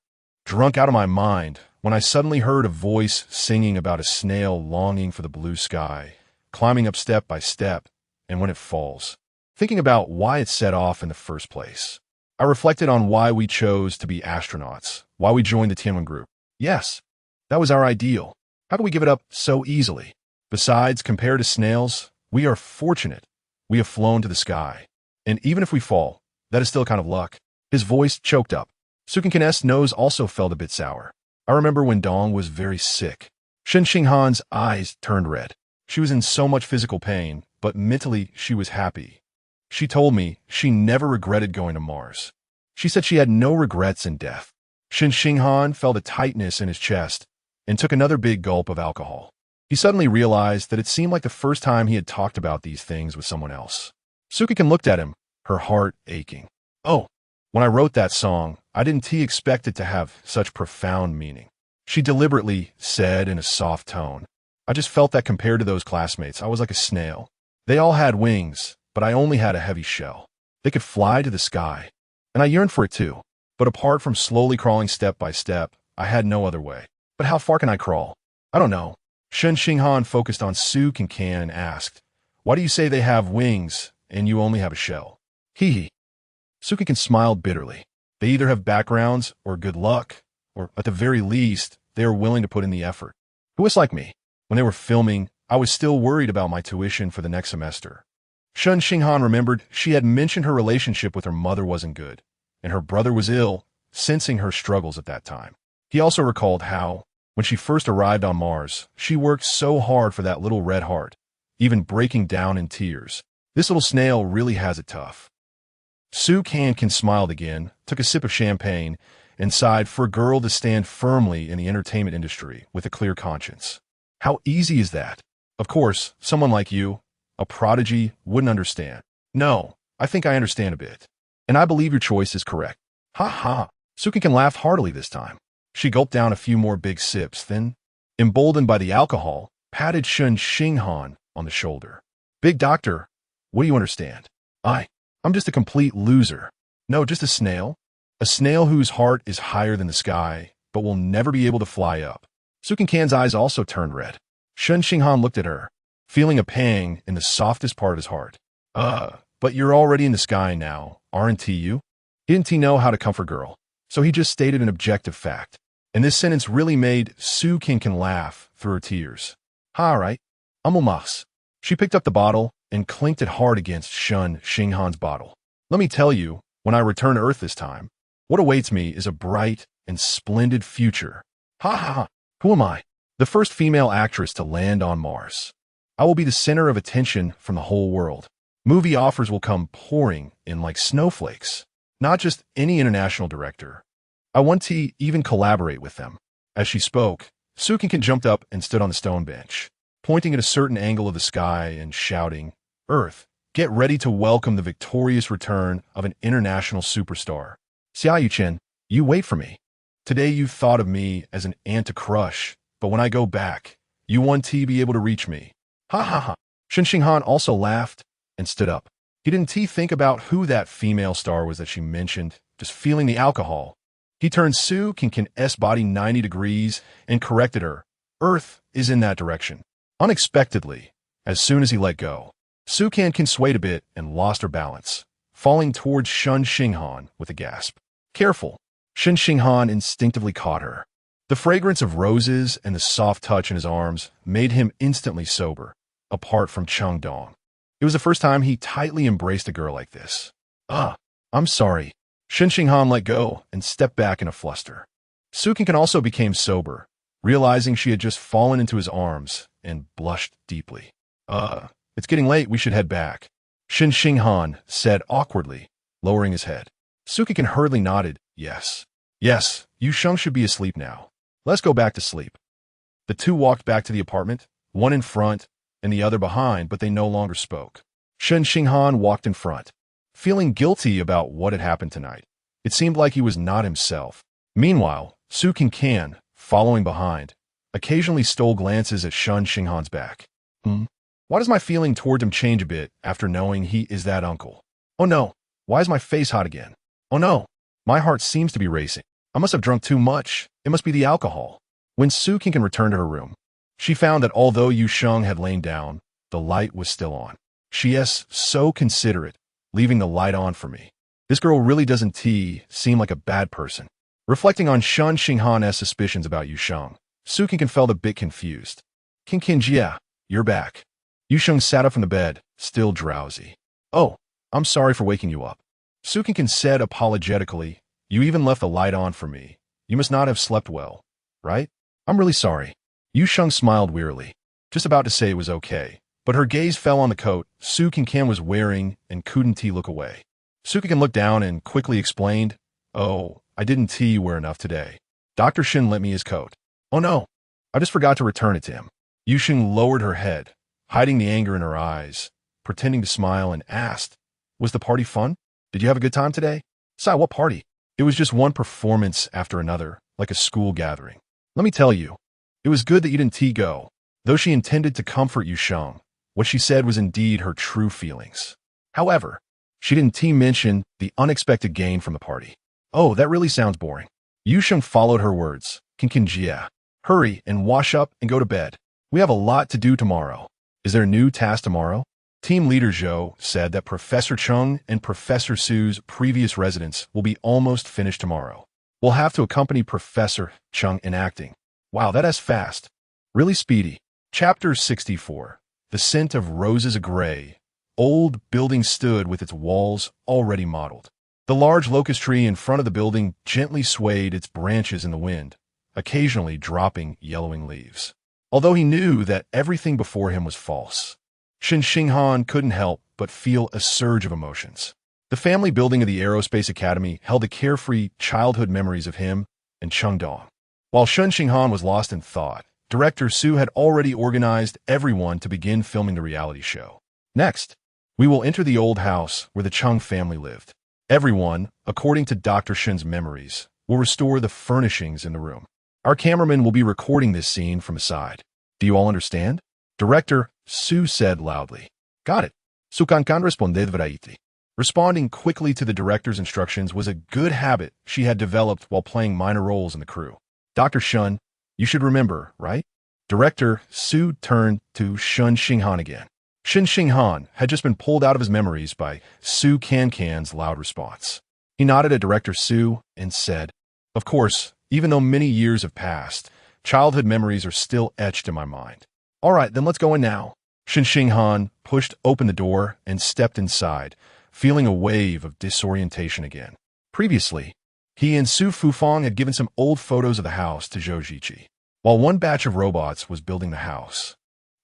drunk out of my mind, when I suddenly heard a voice singing about a snail longing for the blue sky, climbing up step by step, and when it falls, thinking about why it set off in the first place. I reflected on why we chose to be astronauts, why we joined the Tianwen group. Yes, that was our ideal. How could we give it up so easily? Besides, compared to snails, we are fortunate. We have flown to the sky. And even if we fall, that is still kind of luck. His voice choked up. Cancan's nose also felt a bit sour. I remember when Dong was very sick. Shen Xinghan's eyes turned red. She was in so much physical pain, but mentally she was happy. She told me she never regretted going to Mars. She said she had no regrets in death. Shen Xinghan felt a tightness in his chest and took another big gulp of alcohol. He suddenly realized that it seemed like the first time he had talked about these things with someone else. Cancan looked at him, her heart aching. Oh, When I wrote that song, I didn't expect it to have such profound meaning. She deliberately said in a soft tone. I just felt that compared to those classmates, I was like a snail. They all had wings, but I only had a heavy shell. They could fly to the sky, and I yearned for it too. But apart from slowly crawling step by step, I had no other way. But how far can I crawl? I don't know. Shen Xinghan focused on Su Cancan and asked, why do you say they have wings and you only have a shell? Hee hee. Su Cancan smiled bitterly. They either have backgrounds or good luck, or at the very least, they are willing to put in the effort. Who is like me? When they were filming, I was still worried about my tuition for the next semester. Shen Xinghan remembered she had mentioned her relationship with her mother wasn't good, and her brother was ill, sensing her struggles at that time. He also recalled how, when she first arrived on Mars, she worked so hard for that little red heart, even breaking down in tears. This little snail really has it tough. Su Cancan smiled again, took a sip of champagne, and sighed for a girl to stand firmly in the entertainment industry with a clear conscience. How easy is that? Of course, someone like you, a prodigy, wouldn't understand. No, I think I understand a bit. And I believe your choice is correct. Ha ha. Su Cancan laughed heartily this time. She gulped down a few more big sips, then, emboldened by the alcohol, patted Shen Xinghan on the shoulder. Big doctor, what do you understand? I'm just a complete loser. No, just a snail. A snail whose heart is higher than the sky, but will never be able to fly up. Su Cancan's eyes also turned red. Shen Xinghan looked at her, feeling a pang in the softest part of his heart. But you're already in the sky now, aren't you? He didn't know how to comfort girl, so he just stated an objective fact. And this sentence really made Su Cancan laugh through her tears. All right, I'm almost. She picked up the bottle and clinked it hard against Shen Xinghan's bottle. Let me tell you, when I return to Earth this time, what awaits me is a bright and splendid future. Ha ha ha. Who am I? The first female actress to land on Mars. I will be the center of attention from the whole world. Movie offers will come pouring in like snowflakes. Not just any international director. I want to even collaborate with them. As she spoke, Su Cancan jumped up and stood on the stone bench, pointing at a certain angle of the sky and shouting, Earth, get ready to welcome the victorious return of an international superstar. Xiao Chen, you wait for me. Today you thought of me as an ant to crush, but when I go back, you want to be able to reach me. Ha ha ha. Shen Xinghan also laughed and stood up. He didn't think about who that female star was that she mentioned, just feeling the alcohol. He turned Su Cancan's body 90 degrees and corrected her. Earth is in that direction. Unexpectedly, as soon as he let go, Su Cancan swayed a bit and lost her balance, falling towards Shen Xinghan with a gasp. Careful. Shen Xinghan instinctively caught her. The fragrance of roses and the soft touch in his arms made him instantly sober, apart from Chengdong. It was the first time he tightly embraced a girl like this. I'm sorry. Shen Xinghan let go and stepped back in a fluster. Su Cancan also became sober, realizing she had just fallen into his arms, and blushed deeply. It's getting late, we should head back. Shen Xinghan said awkwardly, lowering his head. Su Cancan hurriedly nodded, yes. Yes, Yu Sheng should be asleep now. Let's go back to sleep. The two walked back to the apartment, one in front and the other behind, but they no longer spoke. Shen Xinghan walked in front, feeling guilty about what had happened tonight. It seemed like he was not himself. Meanwhile, Su Cancan, following behind, occasionally stole glances at Shen Xinghan's back. Why does my feeling toward him change a bit after knowing he is that uncle? Oh no, why is my face hot again? Oh no, my heart seems to be racing. I must have drunk too much. It must be the alcohol. When Su Cancan returned to her room, she found that although Yu Sheng had lain down, the light was still on. She is so considerate, leaving the light on for me. This girl really doesn't seem like a bad person. Reflecting on Shen Xinghan's suspicions about Yu Sheng, Su Cancan felt a bit confused. Cancan, you're back. Yu Sheng sat up from the bed, still drowsy. Oh, I'm sorry for waking you up. Su Cancan said apologetically, you even left the light on for me. You must not have slept well, right? I'm really sorry. Yu Sheng smiled wearily, just about to say it was okay, but her gaze fell on the coat Su Cancan was wearing and couldn't look away. Su Cancan looked down and quickly explained, oh, I didn't wear enough today. Dr. Shen lent me his coat. Oh no, I just forgot to return it to him. Yu Sheng lowered her head, hiding the anger in her eyes, pretending to smile and asked, was the party fun? Did you have a good time today? Sai, what party? It was just one performance after another, like a school gathering. Let me tell you, it was good that you didn't go. Though she intended to comfort Yusheng, what she said was indeed her true feelings. However, she didn't mention the unexpected gain from the party. Oh, that really sounds boring. Yusheng followed her words. Cancan, hurry and wash up and go to bed. We have a lot to do tomorrow. Is there a new task tomorrow? Team leader Zhou said that Professor Cheng and Professor Su's previous residence will be almost finished tomorrow. We'll have to accompany Professor Cheng in acting. Wow, that's fast. Really speedy. Chapter 64. The scent of roses. A gray, old building stood with its walls already modeled. The large locust tree in front of the building gently swayed its branches in the wind, occasionally dropping yellowing leaves. Although he knew that everything before him was false, Shen Xinghan couldn't help but feel a surge of emotions. The family building of the Aerospace Academy held the carefree childhood memories of him and Cheng Dong. While Shen Xinghan was lost in thought, Director Su had already organized everyone to begin filming the reality show. Next, we will enter the old house where the Cheng family lived. Everyone, according to Dr. Shen's memories, will restore the furnishings in the room. Our cameraman will be recording this scene from the side. Do you all understand? Director Su said loudly. Got it. Su Cancan responded veramente. Responding quickly to the director's instructions was a good habit she had developed while playing minor roles in the crew. Dr. Shen, you should remember, right? Director Su turned to Shen Xinghan again. Shen Xinghan had just been pulled out of his memories by Su Cancan's loud response. He nodded at Director Su and said, Of course, even though many years have passed, childhood memories are still etched in my mind. All right, then let's go in now. Shen Xinghan pushed open the door and stepped inside, feeling a wave of disorientation again. Previously, he and Su Fufang had given some old photos of the house to Zhou Jiqi. While one batch of robots was building the house,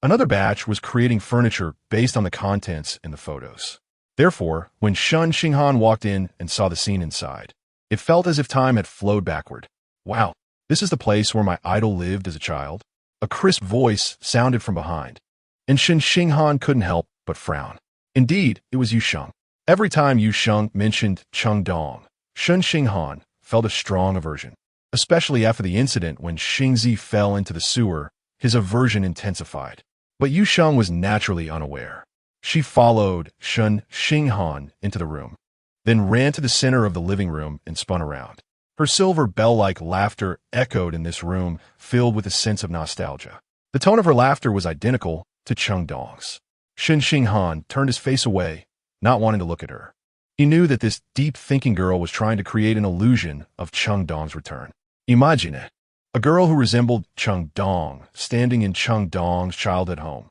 another batch was creating furniture based on the contents in the photos. Therefore, when Shen Xinghan walked in and saw the scene inside, it felt as if time had flowed backward. Wow, this is the place where my idol lived as a child? A crisp voice sounded from behind, and Shen Xinghan couldn't help but frown. Indeed, it was Yusheng. Every time Yusheng mentioned Cheng Dong, Shen Xinghan felt a strong aversion. Especially after the incident when Xingzi fell into the sewer, his aversion intensified. But Yusheng was naturally unaware. She followed Shen Xinghan into the room, then ran to the center of the living room and spun around. Her silver bell-like laughter echoed in this room, filled with a sense of nostalgia. The tone of her laughter was identical to Cheng Dong's. Shen Xinghan turned his face away, not wanting to look at her. He knew that this deep-thinking girl was trying to create an illusion of Cheng Dong's return. Imagine it. A girl who resembled Cheng Dong standing in Cheng Dong's childhood home.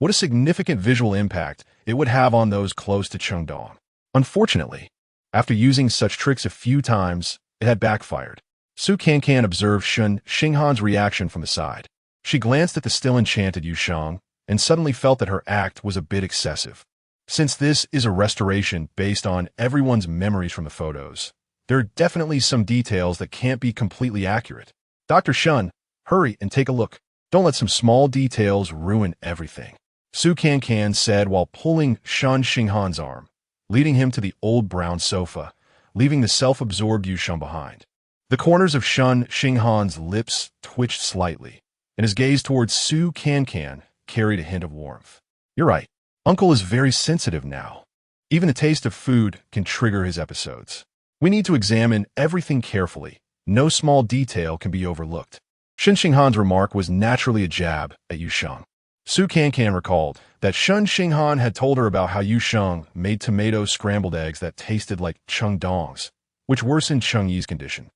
What a significant visual impact it would have on those close to Cheng Dong. Unfortunately, after using such tricks a few times, it had backfired. Su Cancan observed Shen Xinghan's reaction from the side. She glanced at the still enchanted Yusheng and suddenly felt that her act was a bit excessive. Since this is a restoration based on everyone's memories from the photos, there are definitely some details that can't be completely accurate. Dr. Shen, hurry and take a look. Don't let some small details ruin everything. Su Cancan said while pulling Shen Xinghan's arm, leading him to the old brown sofa, leaving the self-absorbed Yusheng behind. The corners of Shen Xinghan's lips twitched slightly, and his gaze towards Su Cancan carried a hint of warmth. You're right. Uncle is very sensitive now. Even the taste of food can trigger his episodes. We need to examine everything carefully. No small detail can be overlooked. Shen Xinghan's remark was naturally a jab at Yusheng. Su Cancan recalled that Shen Xinghan had told her about how Yusheng made tomato scrambled eggs that tasted like Cheng Dong's, which worsened Cheng Yi's condition,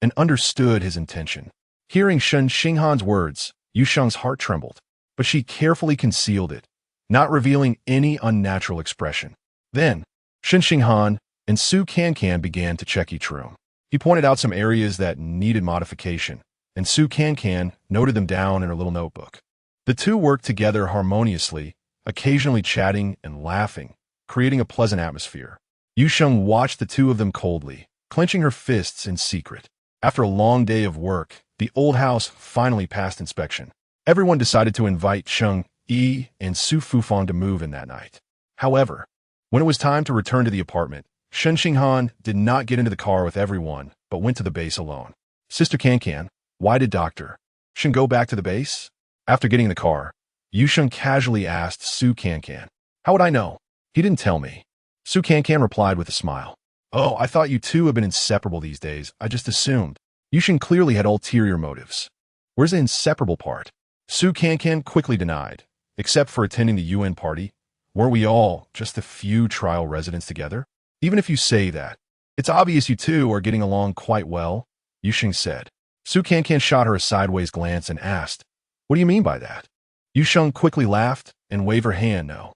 and understood his intention. Hearing Shen Xinghan's words, Yusheng's heart trembled, but she carefully concealed it, not revealing any unnatural expression. Then, Shen Xinghan and Su Cancan began to check each room. He pointed out some areas that needed modification, and Su Cancan noted them down in her little notebook. The two worked together harmoniously, occasionally chatting and laughing, creating a pleasant atmosphere. Yusheng watched the two of them coldly, clenching her fists in secret. After a long day of work, the old house finally passed inspection. Everyone decided to invite Cheng Yi and Su Fufang to move in that night. However, when it was time to return to the apartment, Shen Xinghan did not get into the car with everyone, but went to the base alone. Sister Cancan, why did Dr. Shen go back to the base? After getting in the car, Yusheng casually asked Su Cancan. How would I know? He didn't tell me. Su Cancan replied with a smile. Oh, I thought you two have been inseparable these days. I just assumed. Yusheng clearly had ulterior motives. Where's the inseparable part? Su Cancan quickly denied. Except for attending the UN party, weren't we all just a few trial residents together? Even if you say that, it's obvious you two are getting along quite well, Yusheng said. Su Cancan shot her a sideways glance and asked, what do you mean by that? Yusheng quickly laughed and waved her hand no.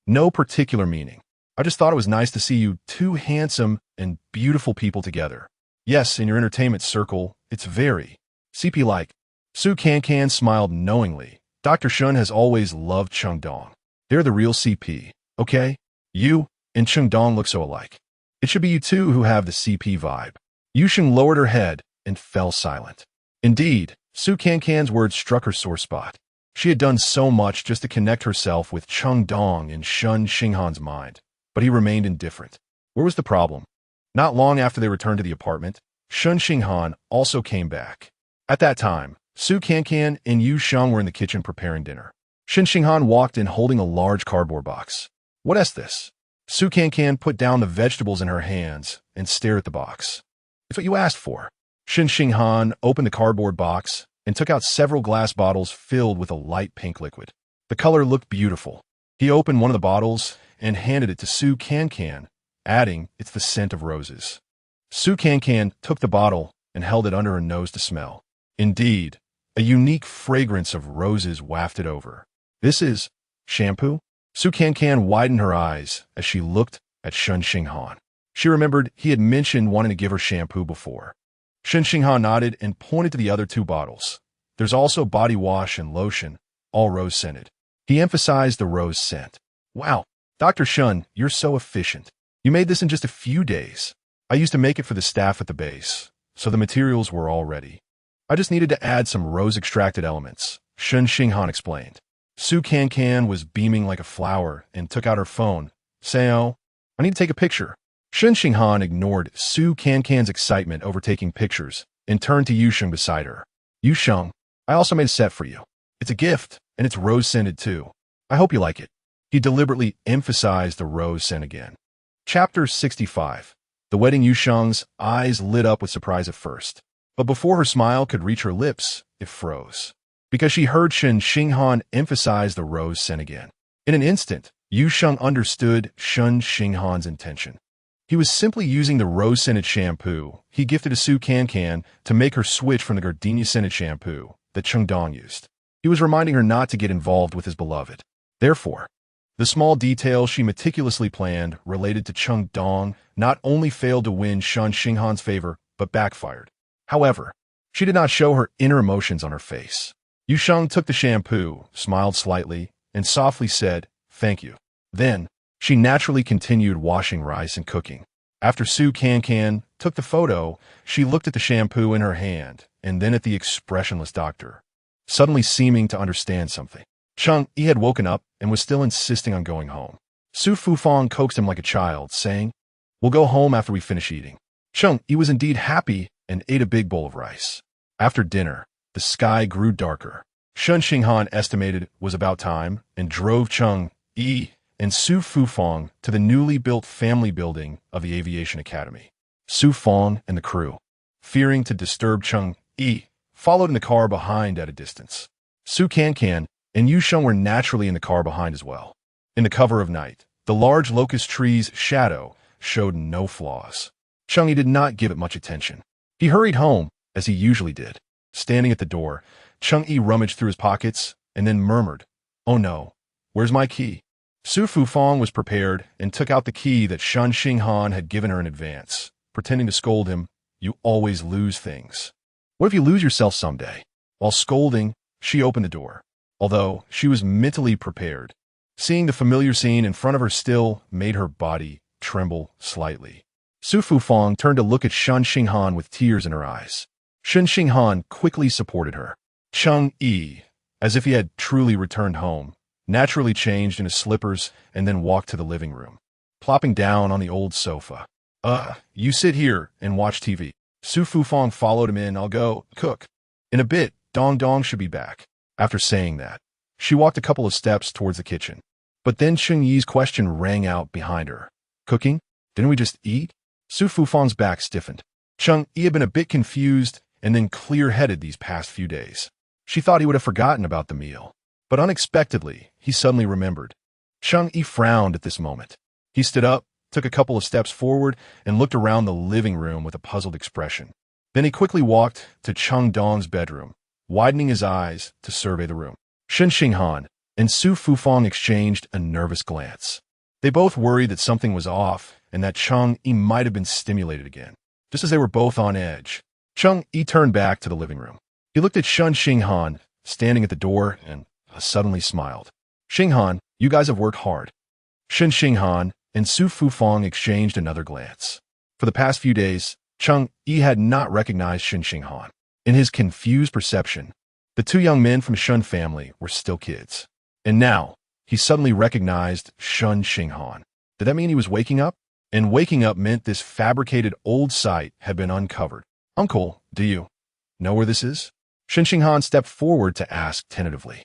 No particular meaning. I just thought it was nice to see you two handsome and beautiful people together. Yes, in your entertainment circle, it's very CP-like. Su Cancan smiled knowingly. Dr. Shen has always loved Chengdong. They're the real CP, okay? You and Chengdong look so alike. It should be you two who have the CP vibe. Yusheng lowered her head and fell silent. Indeed, Su Cancan's words struck her sore spot. She had done so much just to connect herself with Chengdong in Shen Xinghan's mind, but he remained indifferent. Where was the problem? Not long after they returned to the apartment, Shen Xinghan also came back. At that time, Su Cancan and Yu Sheng were in the kitchen preparing dinner. Shen Xinghan walked in holding a large cardboard box. What is this? Su Cancan put down the vegetables in her hands and stared at the box. It's what you asked for. Shen Xinghan opened the cardboard box and took out several glass bottles filled with a light pink liquid. The color looked beautiful. He opened one of the bottles and handed it to Su Cancan, adding, it's the scent of roses. Su Cancan took the bottle and held it under her nose to smell. Indeed, a unique fragrance of roses wafted over. This is shampoo? Su Cancan widened her eyes as she looked at Shen Xinghan. She remembered he had mentioned wanting to give her shampoo before. Shen Xinghan nodded and pointed to the other two bottles. There's also body wash and lotion, all rose-scented. He emphasized the rose scent. Wow, Dr. Shen, you're so efficient. You made this in just a few days. I used to make it for the staff at the base, so the materials were all ready. I just needed to add some rose-extracted elements, Shen Xinghan explained. Su Cancan was beaming like a flower and took out her phone. Saying, I need to take a picture. Shen Xinghan ignored Su Cancan's excitement over taking pictures and turned to Yusheng beside her. Yusheng, I also made a set for you. It's a gift, and it's rose-scented too. I hope you like it. He deliberately emphasized the rose scent again. Chapter 65. The wedding. Yusheng's eyes lit up with surprise at first. But before her smile could reach her lips, it froze. Because she heard Shen Xinghan emphasize the rose scent again. In an instant, Yusheng understood Shen Xinghan's intention. He was simply using the rose-scented shampoo he gifted to Su Cancan to make her switch from the gardenia-scented shampoo that Chengdong used. He was reminding her not to get involved with his beloved. Therefore, the small details she meticulously planned related to Chengdong not only failed to win Shen Xinghan's favor, but backfired. However, she did not show her inner emotions on her face. Yusheng took the shampoo, smiled slightly, and softly said, thank you. Then, she naturally continued washing rice and cooking. After Su Cancan took the photo, she looked at the shampoo in her hand and then at the expressionless doctor, suddenly seeming to understand something. Cheng Yi had woken up and was still insisting on going home. Su Fufang coaxed him like a child, saying, we'll go home after we finish eating. Cheng Yi was indeed happy and ate a big bowl of rice. After dinner, the sky grew darker. Shen Xinghan estimated it was about time and drove Cheng Yi and Su Fufang to the newly built family building of the Aviation Academy. Su Fang and the crew, fearing to disturb Cheng Yi, followed in the car behind at a distance. Su Cancan and Yu Sheng were naturally in the car behind as well. In the cover of night, the large locust tree's shadow showed no flaws. Cheng Yi did not give it much attention. He hurried home, as he usually did. Standing at the door, Cheng Yi rummaged through his pockets and then murmured, oh no, where's my key? Su Fufang was prepared and took out the key that Shen Xinghan had given her in advance, pretending to scold him, you always lose things. What if you lose yourself someday? While scolding, she opened the door. Although she was mentally prepared, seeing the familiar scene in front of her still made her body tremble slightly. Su Fufang turned to look at Shen Xinghan with tears in her eyes. Shen Xinghan quickly supported her. Cheng Yi, as if he had truly returned home, naturally changed into slippers and then walked to the living room. Plopping down on the old sofa, You sit here and watch TV. Su Fufang followed him in. I'll go cook. In a bit, Dong Dong should be back. After saying that, she walked a couple of steps towards the kitchen. But then Cheng Yi's question rang out behind her. Cooking? Didn't we just eat? Su Fufang's back stiffened. Cheng Yi had been a bit confused and then clear-headed these past few days. She thought he would have forgotten about the meal. But unexpectedly, he suddenly remembered. Cheng Yi frowned at this moment. He stood up, took a couple of steps forward, and looked around the living room with a puzzled expression. Then he quickly walked to Cheng Dong's bedroom, widening his eyes to survey the room. Shen Xinghan and Su Fufang exchanged a nervous glance. They both worried that something was off and that Cheng Yi might have been stimulated again. Just as they were both on edge, Cheng Yi turned back to the living room. He looked at Shen Xinghan, standing at the door, and suddenly smiled. Xinghan, you guys have worked hard. Shen Xinghan and Su Fufang exchanged another glance. For the past few days, Cheng Yi had not recognized Shen Xinghan. In his confused perception, the two young men from Shen family were still kids. And now, he suddenly recognized Shen Xinghan. Did that mean he was waking up? And waking up meant this fabricated old site had been uncovered. Uncle, do you know where this is? Shen Xinghan stepped forward to ask tentatively.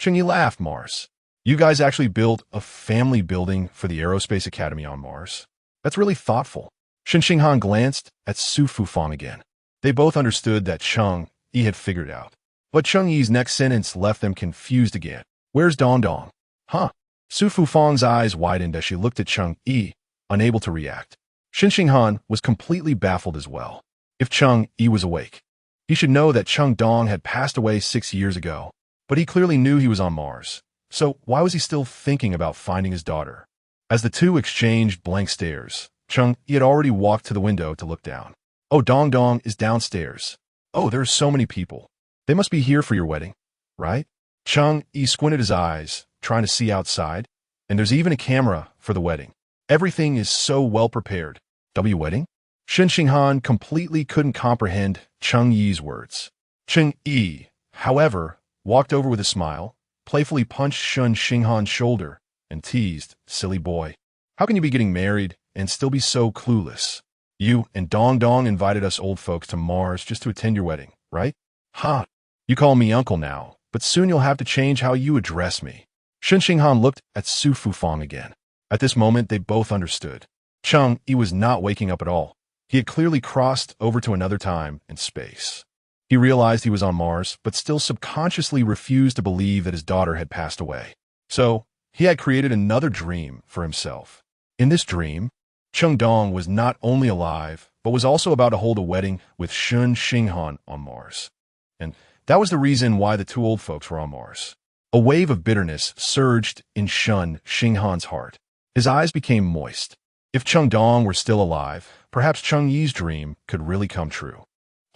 Cheng Yi laughed. Mars. You guys actually built a family building for the Aerospace Academy on Mars? That's really thoughtful. Shen Xinghan glanced at Su Fufang again. They both understood that Cheng Yi had figured out. But Cheng Yi's next sentence left them confused again. Where's Dong Dong? Huh? Su Fufang's eyes widened as she looked at Cheng Yi, unable to react. Shen Xinghan was completely baffled as well. If Cheng Yi was awake, he should know that Cheng Dong had passed away 6 years ago. But he clearly knew he was on Mars. So why was he still thinking about finding his daughter? As the two exchanged blank stares, Cheng Yi had already walked to the window to look down. Oh, Dong Dong is downstairs. Oh, there are so many people. They must be here for your wedding, right? Cheng Yi squinted his eyes, trying to see outside, and there's even a camera for the wedding. Everything is so well prepared. Wedding? Shen Xinghan completely couldn't comprehend Cheng Yi's words. Cheng Yi, however, walked over with a smile, playfully punched Shen Xinghan's shoulder, and teased, silly boy. How can you be getting married and still be so clueless? You and Dong Dong invited us old folks to Mars just to attend your wedding, right? Huh. You call me uncle now, but soon you'll have to change how you address me. Shen Xinghan looked at Su Fufang again. At this moment, they both understood. Cheng Yi was not waking up at all. He had clearly crossed over to another time and space. He realized he was on Mars, but still subconsciously refused to believe that his daughter had passed away. So, he had created another dream for himself. In this dream, Cheng Dong was not only alive, but was also about to hold a wedding with Shen Xinghan on Mars. And that was the reason why the two old folks were on Mars. A wave of bitterness surged in Shen Xinghan's heart. His eyes became moist. If Cheng Dong were still alive, perhaps Cheng Yi's dream could really come true.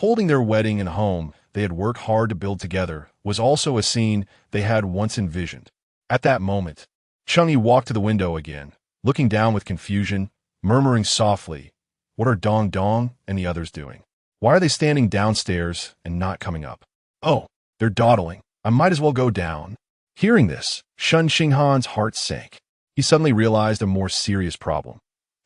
Holding their wedding in a home they had worked hard to build together was also a scene they had once envisioned. At that moment, Cheng Yi walked to the window again, looking down with confusion, murmuring softly, "What are Dong Dong and the others doing? Why are they standing downstairs and not coming up? Oh, they're dawdling. I might as well go down." Hearing this, Shen Xinghan's heart sank. He suddenly realized a more serious problem.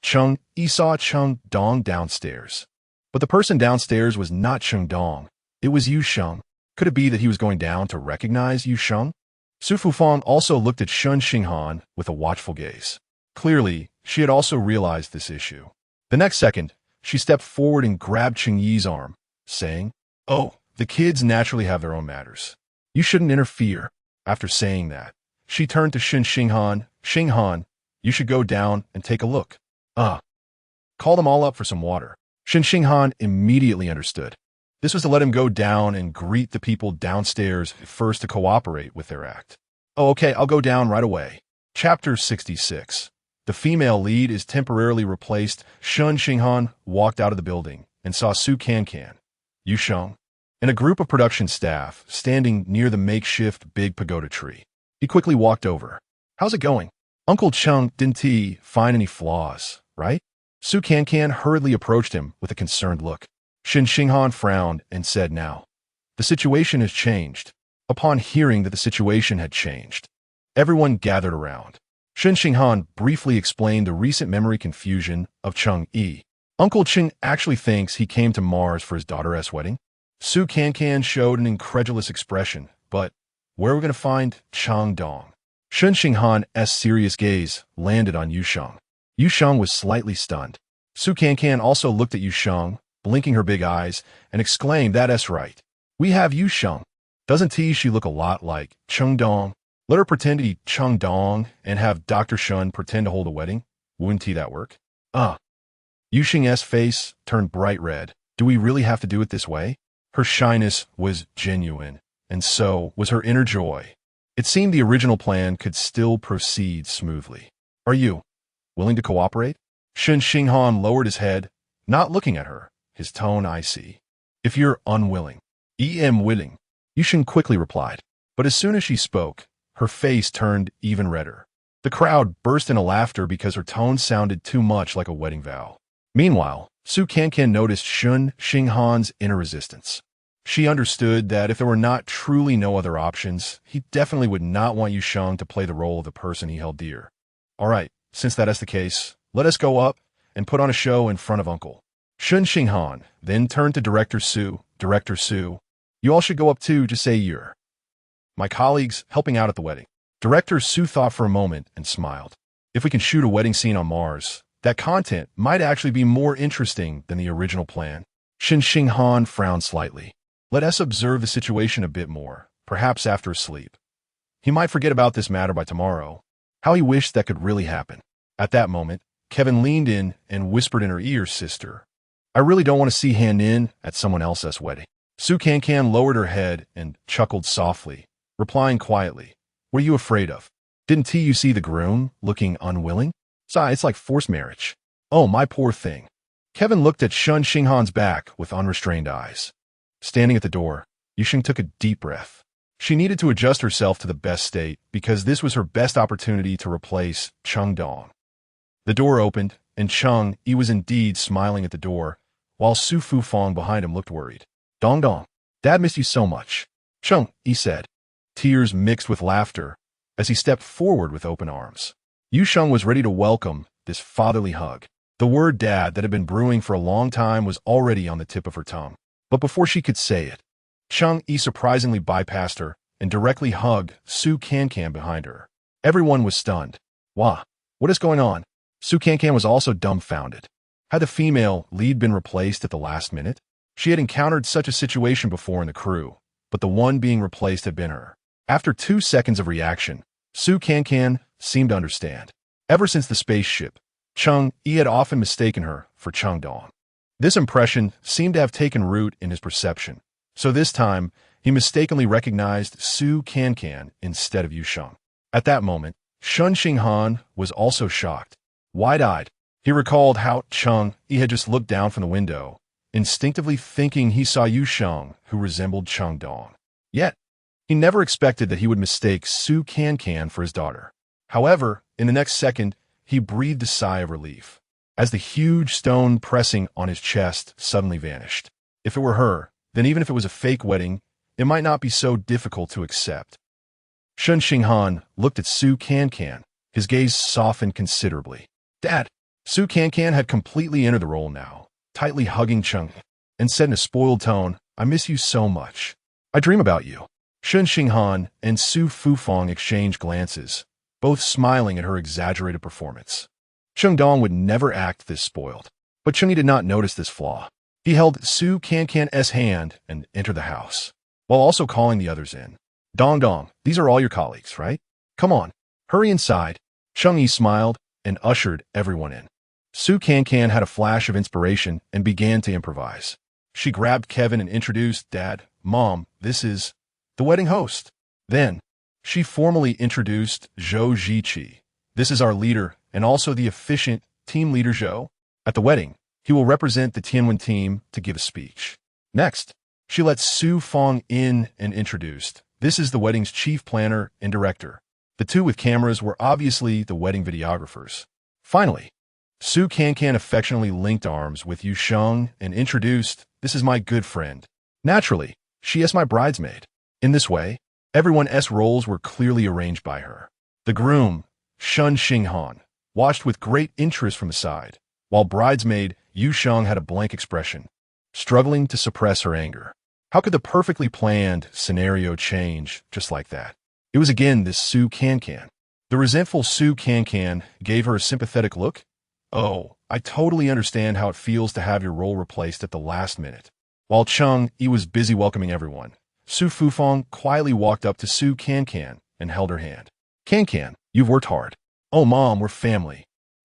Cheng Yi saw Cheng Dong downstairs. But the person downstairs was not Cheng Dong. It was Yu Sheng. Could it be that he was going down to recognize Yu Sheng? Su Fufang also looked at Shen Xinghan with a watchful gaze. Clearly, she had also realized this issue. The next second, she stepped forward and grabbed Cheng Yi's arm, saying, "Oh, the kids naturally have their own matters. You shouldn't interfere." After saying that, she turned to Shen Xinghan. "Xinghan, you should go down and take a look. Call them all up for some water." Shen Xinghan immediately understood. This was to let him go down and greet the people downstairs first to cooperate with their act. "Oh, okay, I'll go down right away." Chapter 66. The female lead is temporarily replaced. Shen Xinghan walked out of the building and saw Su Cancan, Yu Sheng, and a group of production staff standing near the makeshift big pagoda tree. He quickly walked over. "How's it going? Uncle Cheng didn't he find any flaws, right?" Su Cancan hurriedly approached him with a concerned look. Shen Xinghan frowned and said, "Now, the situation has changed." Upon hearing that the situation had changed, everyone gathered around. Shen Xinghan briefly explained the recent memory confusion of Cheng Yi. Uncle Ching actually thinks he came to Mars for his daughter's wedding? Su Cancan showed an incredulous expression, but where are we going to find Chang Dong? Shen Xinghan's serious gaze landed on Yu Sheng. Yu Sheng was slightly stunned. Su Cancan also looked at Yu Sheng, blinking her big eyes, and exclaimed, "That's right. We have Yu Sheng. Doesn't she look a lot like Cheng Dong? Let her pretend to be Cheng Dong and have Dr. Shun pretend to hold a wedding. Wouldn't that work?" Yu Sheng's face turned bright red. Do we really have to do it this way? Her shyness was genuine, and so was her inner joy. It seemed the original plan could still proceed smoothly. Are you willing to cooperate? Shen Xinghan lowered his head, not looking at her, his tone icy. If you're unwilling. Am willing, Yu Sheng quickly replied. But as soon as she spoke, her face turned even redder. The crowd burst into laughter because her tone sounded too much like a wedding vow. Meanwhile, Su Cancan noticed Shen Xinghan's inner resistance. She understood that if there were not truly no other options, he definitely would not want Yu Sheng to play the role of the person he held dear. All right, since that is the case, let us go up and put on a show in front of Uncle. Shen Xinghan then turned to Director Su. Director Su, you all should go up too, just say you're my colleagues helping out at the wedding. Director Su thought for a moment and smiled. If we can shoot a wedding scene on Mars, that content might actually be more interesting than the original plan. Shen Xinghan frowned slightly. Let us observe the situation a bit more, perhaps after sleep. He might forget about this matter by tomorrow. How he wished that could really happen. At that moment, Kevin leaned in and whispered in her ear, "Sister, I really don't want to see Han In at someone else's wedding." Su Cancan lowered her head and chuckled softly, replying quietly, "What are you afraid of? Didn't you see the groom looking unwilling? It's like forced marriage." Oh, my poor thing. Kevin looked at Shen Xinghan's back with unrestrained eyes. Standing at the door, Yu Sheng took a deep breath. She needed to adjust herself to the best state because this was her best opportunity to replace Cheng Dong. The door opened, and Cheng Yi was indeed smiling at the door, while Su Fufang behind him looked worried. "Dong Dong, Dad missed you so much," Cheng Yi said. Tears mixed with laughter as he stepped forward with open arms. Yu Sheng was ready to welcome this fatherly hug. The word dad that had been brewing for a long time was already on the tip of her tongue. But before she could say it, Cheng Yi surprisingly bypassed her and directly hugged Su Cancan behind her. Everyone was stunned. Wah, what is going on? Su Cancan was also dumbfounded. Had the female lead been replaced at the last minute? She had encountered such a situation before in the crew, but the one being replaced had been her. After 2 seconds of reaction, Su Cancan seemed to understand. Ever since the spaceship, Cheng Yi had often mistaken her for Cheng Dong. This impression seemed to have taken root in his perception, so this time he mistakenly recognized Su Cancan instead of Yu Sheng. At that moment, Shen Xinghan was also shocked. Wide-eyed, he recalled how Cheng Yi had just looked down from the window, instinctively thinking he saw Yu Sheng, who resembled Cheng Dong. Yet, he never expected that he would mistake Su Cancan for his daughter. However, in the next second, he breathed a sigh of relief, as the huge stone pressing on his chest suddenly vanished. If it were her, then even if it was a fake wedding, it might not be so difficult to accept. Shen Xinghan looked at Su Cancan. His gaze softened considerably. Dad! Su Cancan had completely entered the role now, tightly hugging Cheng, and said in a spoiled tone, "I miss you so much. I dream about you." Shen Xinghan and Su Fufang exchanged glances, both smiling at her exaggerated performance. Cheng Dong would never act this spoiled, but Cheng Yi did not notice this flaw. He held Su Cancan's hand and entered the house, while also calling the others in. "Dong Dong, these are all your colleagues, right? Come on, hurry inside." Cheng Yi smiled and ushered everyone in. Su Cancan had a flash of inspiration and began to improvise. She grabbed Kevin and introduced, "Dad, Mom, this is the wedding host." Then, she formally introduced Zhou Ziqi. "This is our leader and also the efficient team leader Zhou. At the wedding, he will represent the Tianwen team to give a speech." Next, she let Su Fang in and introduced, "This is the wedding's chief planner and director." The two with cameras were obviously the wedding videographers. Finally, Su Cancan affectionately linked arms with Yu Sheng and introduced, "This is my good friend. Naturally, she is my bridesmaid." In this way, everyone's roles were clearly arranged by her. The groom, Shen Xinghan, watched with great interest from the side, while bridesmaid Yu Sheng had a blank expression, struggling to suppress her anger. How could the perfectly planned scenario change just like that? It was again this Su Cancan. The resentful Su Cancan gave her a sympathetic look. Oh, I totally understand how it feels to have your role replaced at the last minute. While Cheng Yi was busy welcoming everyone, Su Fufang quietly walked up to Su Cancan and held her hand. Cancan, you've worked hard. Oh, Mom, we're family.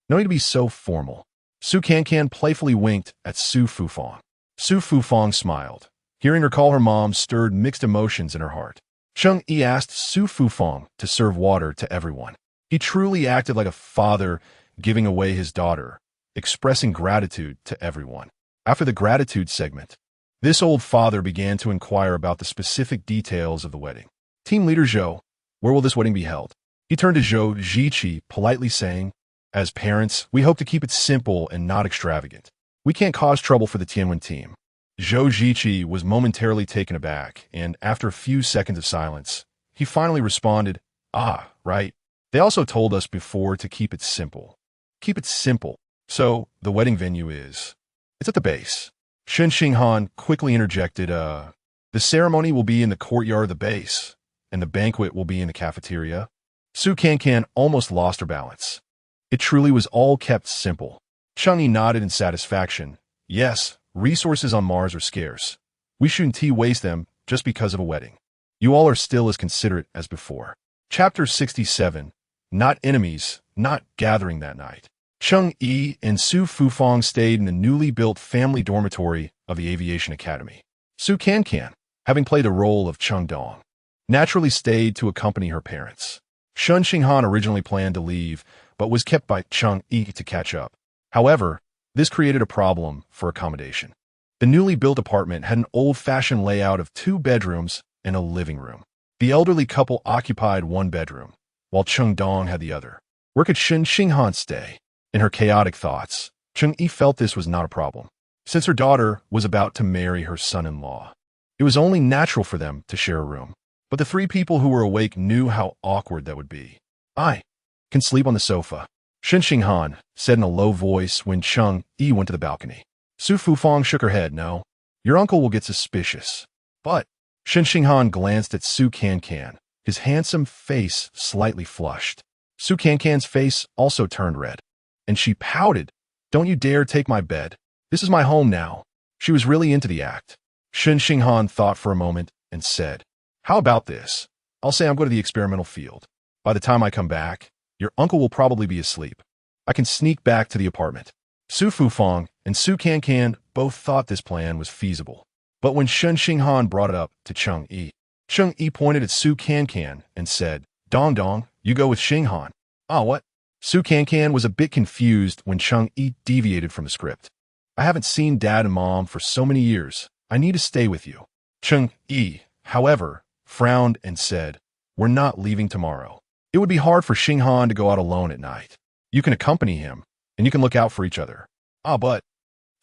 No need to be so formal. Su Cancan playfully winked at Su Fufang. Su Fufang smiled. Hearing her call her mom stirred mixed emotions in her heart. Cheng Yi asked Su Fufang to serve water to everyone. He truly acted like a father giving away his daughter, expressing gratitude to everyone. After the gratitude segment, this old father began to inquire about the specific details of the wedding. Team leader Zhou, where will this wedding be held? He turned to Zhou Ziqi, politely saying, as parents, we hope to keep it simple and not extravagant. We can't cause trouble for the Tianwen team. Zhou Ziqi was momentarily taken aback, and after a few seconds of silence, he finally responded, ah, right. They also told us before to keep it simple. Keep it simple. So, the wedding venue is... It's at the base. Shen Xinghan quickly interjected, the ceremony will be in the courtyard of the base, and the banquet will be in the cafeteria. Su Cancan almost lost her balance. It truly was all kept simple. Cheng Yi nodded in satisfaction. Yes, resources on Mars are scarce. We shouldn't waste them just because of a wedding. You all are still as considerate as before. Chapter 67. Not enemies, not gathering that night. Cheng Yi and Su Fufang stayed in the newly built family dormitory of the Aviation Academy. Su Cancan, having played the role of Cheng Dong, naturally stayed to accompany her parents. Shen Xinghan originally planned to leave, but was kept by Cheng Yi to catch up. However, this created a problem for accommodation. The newly built apartment had an old-fashioned layout of 2 bedrooms and a living room. The elderly couple occupied one bedroom, while Cheng Dong had the other. Where could Shen Xinghan stay? In her chaotic thoughts, Cheng Yi felt this was not a problem. Since her daughter was about to marry her son-in-law, it was only natural for them to share a room. But the 3 people who were awake knew how awkward that would be. I can sleep on the sofa, Shen Xinghan said in a low voice when Cheng Yi went to the balcony. Su Fufang shook her head. No, your uncle will get suspicious. But Shen Xinghan glanced at Su Cancan, his handsome face slightly flushed. Su Cancan's face also turned red, and she pouted. Don't you dare take my bed. This is my home now. She was really into the act. Shen Xinghan thought for a moment and said, how about this? I'll say I'm going to the experimental field. By the time I come back, your uncle will probably be asleep. I can sneak back to the apartment. Su Fufang and Su Cancan both thought this plan was feasible. But when Shen Xinghan brought it up to Cheng Yi pointed at Su Cancan and said, Dong Dong, you go with Xinghan. Ah, what? Su Cancan was a bit confused when Cheng Yi deviated from the script. I haven't seen Dad and Mom for so many years. I need to stay with you. Cheng Yi, however, frowned and said, we're not leaving tomorrow. It would be hard for Xinghan to go out alone at night. You can accompany him, and you can look out for each other. Ah, but...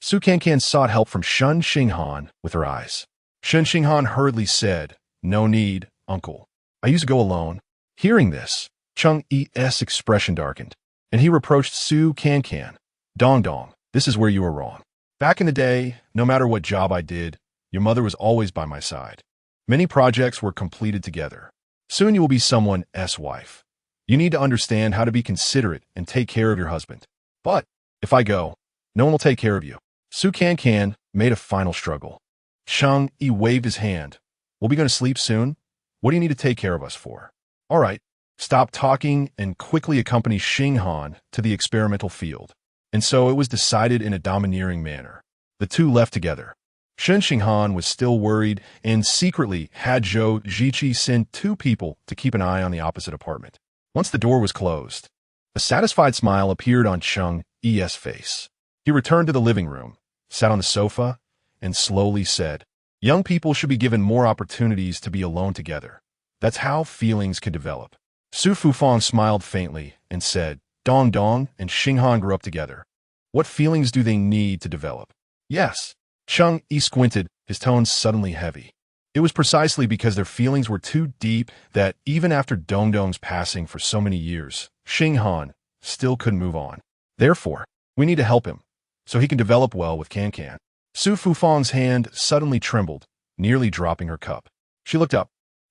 Su Cancan sought help from Shen Xinghan with her eyes. Shen Xinghan hurriedly said, no need, uncle. I used to go alone. Hearing this, Cheng Yi's expression darkened, and he reproached Su Cancan. Dong Dong, this is where you were wrong. Back in the day, no matter what job I did, your mother was always by my side. Many projects were completed together. Soon you will be someone's wife. You need to understand how to be considerate and take care of your husband. But if I go, no one will take care of you. Su Cancan made a final struggle. Cheng Yi waved his hand. We'll be going to sleep soon. What do you need to take care of us for? All right. Stop talking and quickly accompany Xinghan to the experimental field. And so it was decided in a domineering manner. The two left together. Shen Xinghan was still worried and secretly had Zhou Ziqi send 2 people to keep an eye on the opposite apartment. Once the door was closed, a satisfied smile appeared on Cheng Yi's face. He returned to the living room, sat on the sofa, and slowly said, young people should be given more opportunities to be alone together. That's how feelings can develop. Su Fufang smiled faintly and said, Dong Dong and Xinghan grew up together. What feelings do they need to develop? Yes. Cheng Yi squinted, his tone suddenly heavy. It was precisely because their feelings were too deep that even after Dong Dong's passing for so many years, Xinghan still couldn't move on. Therefore, we need to help him. so he can develop well with Cancan. Su Fufang's hand suddenly trembled, nearly dropping her cup. She looked up,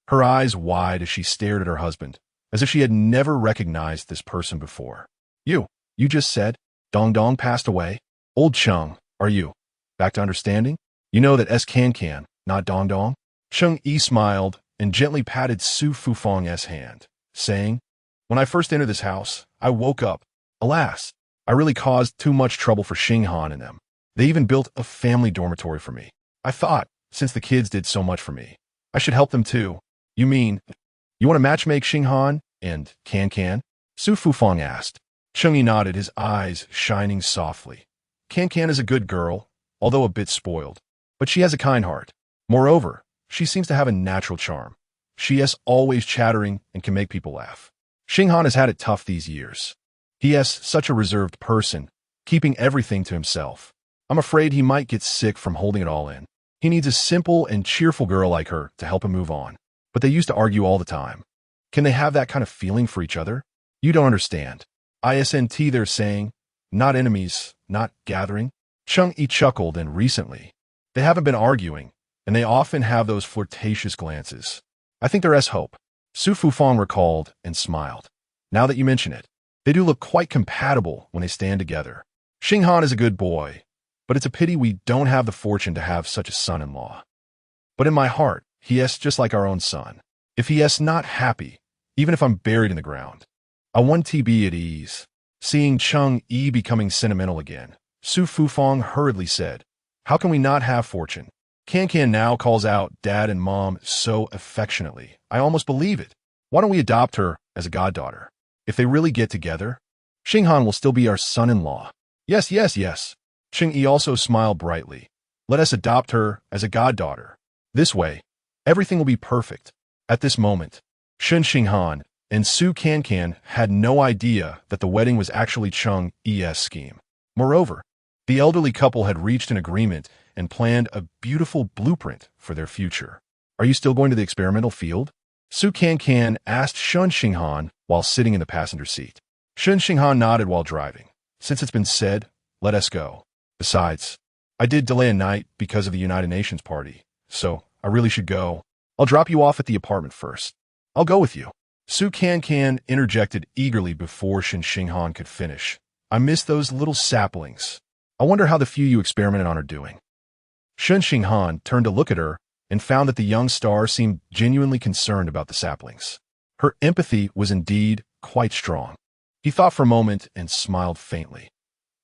her eyes wide as she stared at her husband, as if she had never recognized this person before. You just said Dong Dong passed away? Old Cheng, are you back to understanding? You know that S Cancan, not Dong Dong? Cheng Yi smiled and gently patted Su Fufang's hand, saying, when I first entered this house, I woke up. Alas, I really caused too much trouble for Xinghan and them. They even built a family dormitory for me. I thought, since the kids did so much for me, I should help them too. You mean, you want to matchmake Xinghan and Cancan? Su Fufang asked. Cheng Yi nodded, his eyes shining softly. Cancan is a good girl, although a bit spoiled, but she has a kind heart. Moreover, she seems to have a natural charm. She is always chattering and can make people laugh. Xinghan has had it tough these years. He is such a reserved person, keeping everything to himself. I'm afraid he might get sick from holding it all in. He needs a simple and cheerful girl like her to help him move on. But they used to argue all the time. Can they have that kind of feeling for each other? You don't understand. ISNT they're saying, not enemies, not gathering. Cheng Yi chuckled, and recently, they haven't been arguing, and they often have those flirtatious glances. I think there is hope. Su Fufang recalled and smiled. Now that you mention it, they do look quite compatible when they stand together. Xinghan is a good boy, but it's a pity we don't have the fortune to have such a son-in-law. But in my heart, he is just like our own son. If he is not happy, even if I'm buried in the ground, I want to be at ease. Seeing Cheng Yi becoming sentimental again, Su Fufang hurriedly said, how can we not have fortune? Cancan now calls out Dad and Mom so affectionately. I almost believe it. Why don't we adopt her as a goddaughter? If they really get together, Xinghan will still be our son-in-law. Yes. Cheng Yi also smiled brightly. Let us adopt her as a goddaughter. This way, everything will be perfect. At this moment, Shen Xinghan and Su Cancan had no idea that the wedding was actually Cheng Yi's scheme. Moreover, the elderly couple had reached an agreement and planned a beautiful blueprint for their future. Are you still going to the experimental field? Su Cancan asked Shen Xinghan while sitting in the passenger seat. Shen Xinghan nodded while driving. Since it's been said, let us go. Besides, I did delay a night because of the United Nations party, so I really should go. I'll drop you off at the apartment first. I'll go with you. Su Cancan interjected eagerly before Shen Xinghan could finish. I miss those little saplings. I wonder how the few you experimented on are doing. Shen Xinghan turned to look at her and found that the young star seemed genuinely concerned about the saplings. Her empathy was indeed quite strong. He thought for a moment and smiled faintly.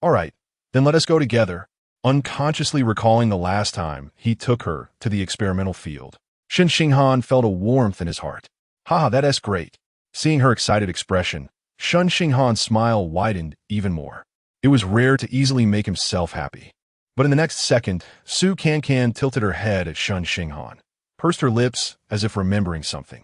All right, then let us go together, unconsciously recalling the last time he took her to the experimental field. Shen Xinghan felt a warmth in his heart. That is great. Seeing her excited expression, Shen Xinghan's smile widened even more. It was rare to easily make himself happy. But in the next second, Su Cancan tilted her head at Shen Xinghan, pursed her lips as if remembering something.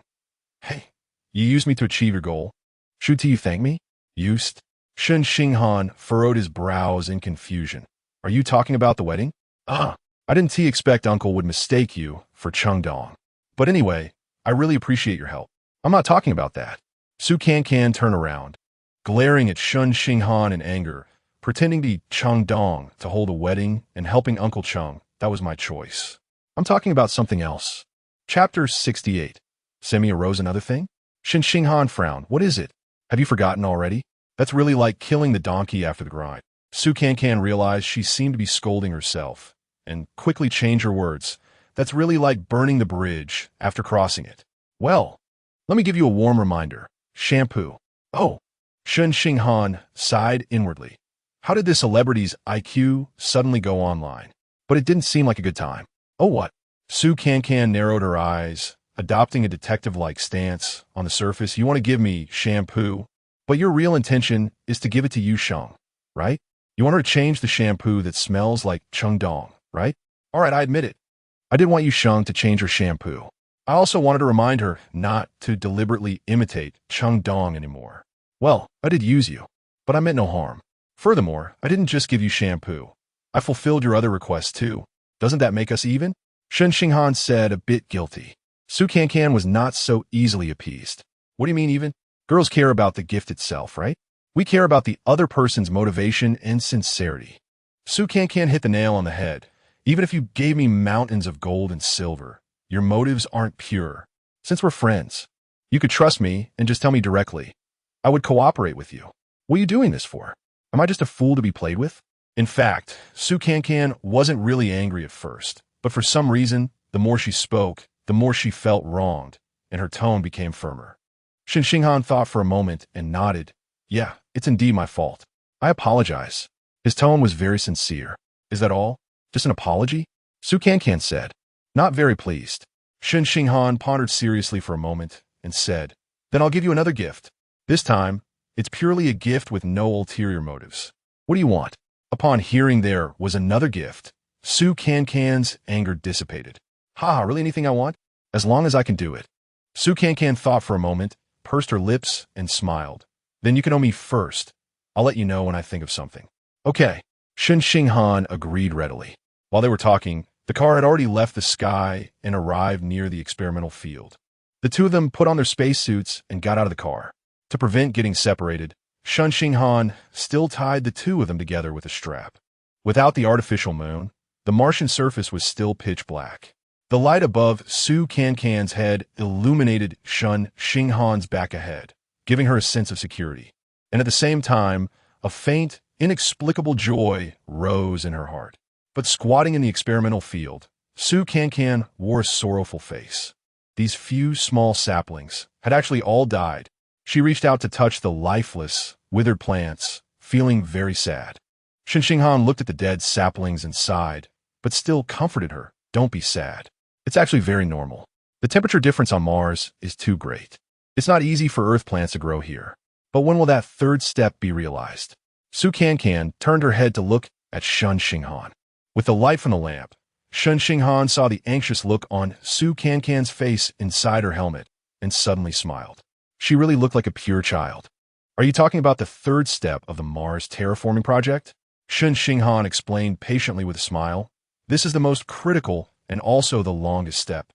Hey, you used me to achieve your goal. Should you thank me? Used? Shen Xinghan furrowed his brows in confusion. Are you talking about the wedding? I didn't expect Uncle would mistake you for Cheng Dong. But anyway, I really appreciate your help. I'm not talking about that. Su Cancan turned around, glaring at Shen Xinghan in anger, pretending to be Cheng Dong to hold a wedding and helping Uncle Cheng. That was my choice. I'm talking about something else. Chapter 68. Send me a rose, another thing? Shen Xinghan frowned. What is it? Have you forgotten already? That's really like killing the donkey after the grind. Su Cancan realized she seemed to be scolding herself and quickly changed her words. That's really like burning the bridge after crossing it. Well, let me give you a warm reminder. Shampoo. Oh, Shen Xinghan sighed inwardly. How did this celebrity's IQ suddenly go online? But it didn't seem like a good time. Oh, what? Su Cancan narrowed her eyes, adopting a detective-like stance. On the surface, you want to give me shampoo, but your real intention is to give it to Yu Sheng, right? You want her to change the shampoo that smells like Cheng Dong, right? All right, I admit it. I didn't want Yu Sheng to change her shampoo. I also wanted to remind her not to deliberately imitate Cheng Dong anymore. Well, I did use you, but I meant no harm. Furthermore, I didn't just give you shampoo. I fulfilled your other requests too. Doesn't that make us even? Shen Xinghan said, a bit guilty. Su Cancan was not so easily appeased. What do you mean even? Girls care about the gift itself, right? We care about the other person's motivation and sincerity. Su Cancan hit the nail on the head. Even if you gave me mountains of gold and silver, your motives aren't pure. Since we're friends, you could trust me and just tell me directly. I would cooperate with you. What are you doing this for? Am I just a fool to be played with? In fact, Su Cancan wasn't really angry at first, but for some reason, the more she spoke, the more she felt wronged, and her tone became firmer. Shen Xinghan thought for a moment and nodded. Yeah, it's indeed my fault. I apologize. His tone was very sincere. Is that all? Just an apology? Su Cancan said. Not very pleased. Shen Xinghan pondered seriously for a moment and said, Then I'll give you another gift. This time, it's purely a gift with no ulterior motives. What do you want? Upon hearing there was another gift, Su Cancan's anger dissipated. Really anything I want? As long as I can do it. Su Cancan thought for a moment, pursed her lips, and smiled. Then you can know me first. I'll let you know when I think of something. Okay. Shen Xinghan agreed readily. While they were talking, the car had already left the sky and arrived near the experimental field. The two of them put on their spacesuits and got out of the car. To prevent getting separated, Shen Xinghan still tied the two of them together with a strap. Without the artificial moon, the Martian surface was still pitch black. The light above Su Cancan's head illuminated Shen Xinghan's back ahead, giving her a sense of security. And at the same time, a faint, inexplicable joy rose in her heart. But squatting in the experimental field, Su Cancan wore a sorrowful face. These few small saplings had actually all died. She reached out to touch the lifeless, withered plants, feeling very sad. Shen Xinghan looked at the dead saplings and sighed, but still comforted her. Don't be sad. It's actually very normal. The temperature difference on Mars is too great. It's not easy for Earth plants to grow here. But when will that third step be realized? Su Cancan turned her head to look at Shen Xinghan. With the light from the lamp, Shen Xinghan saw the anxious look on Su Cancan's face inside her helmet and suddenly smiled. She really looked like a pure child. Are you talking about the third step of the Mars terraforming project? Shen Xinghan explained patiently with a smile. This is the most critical and also the longest step.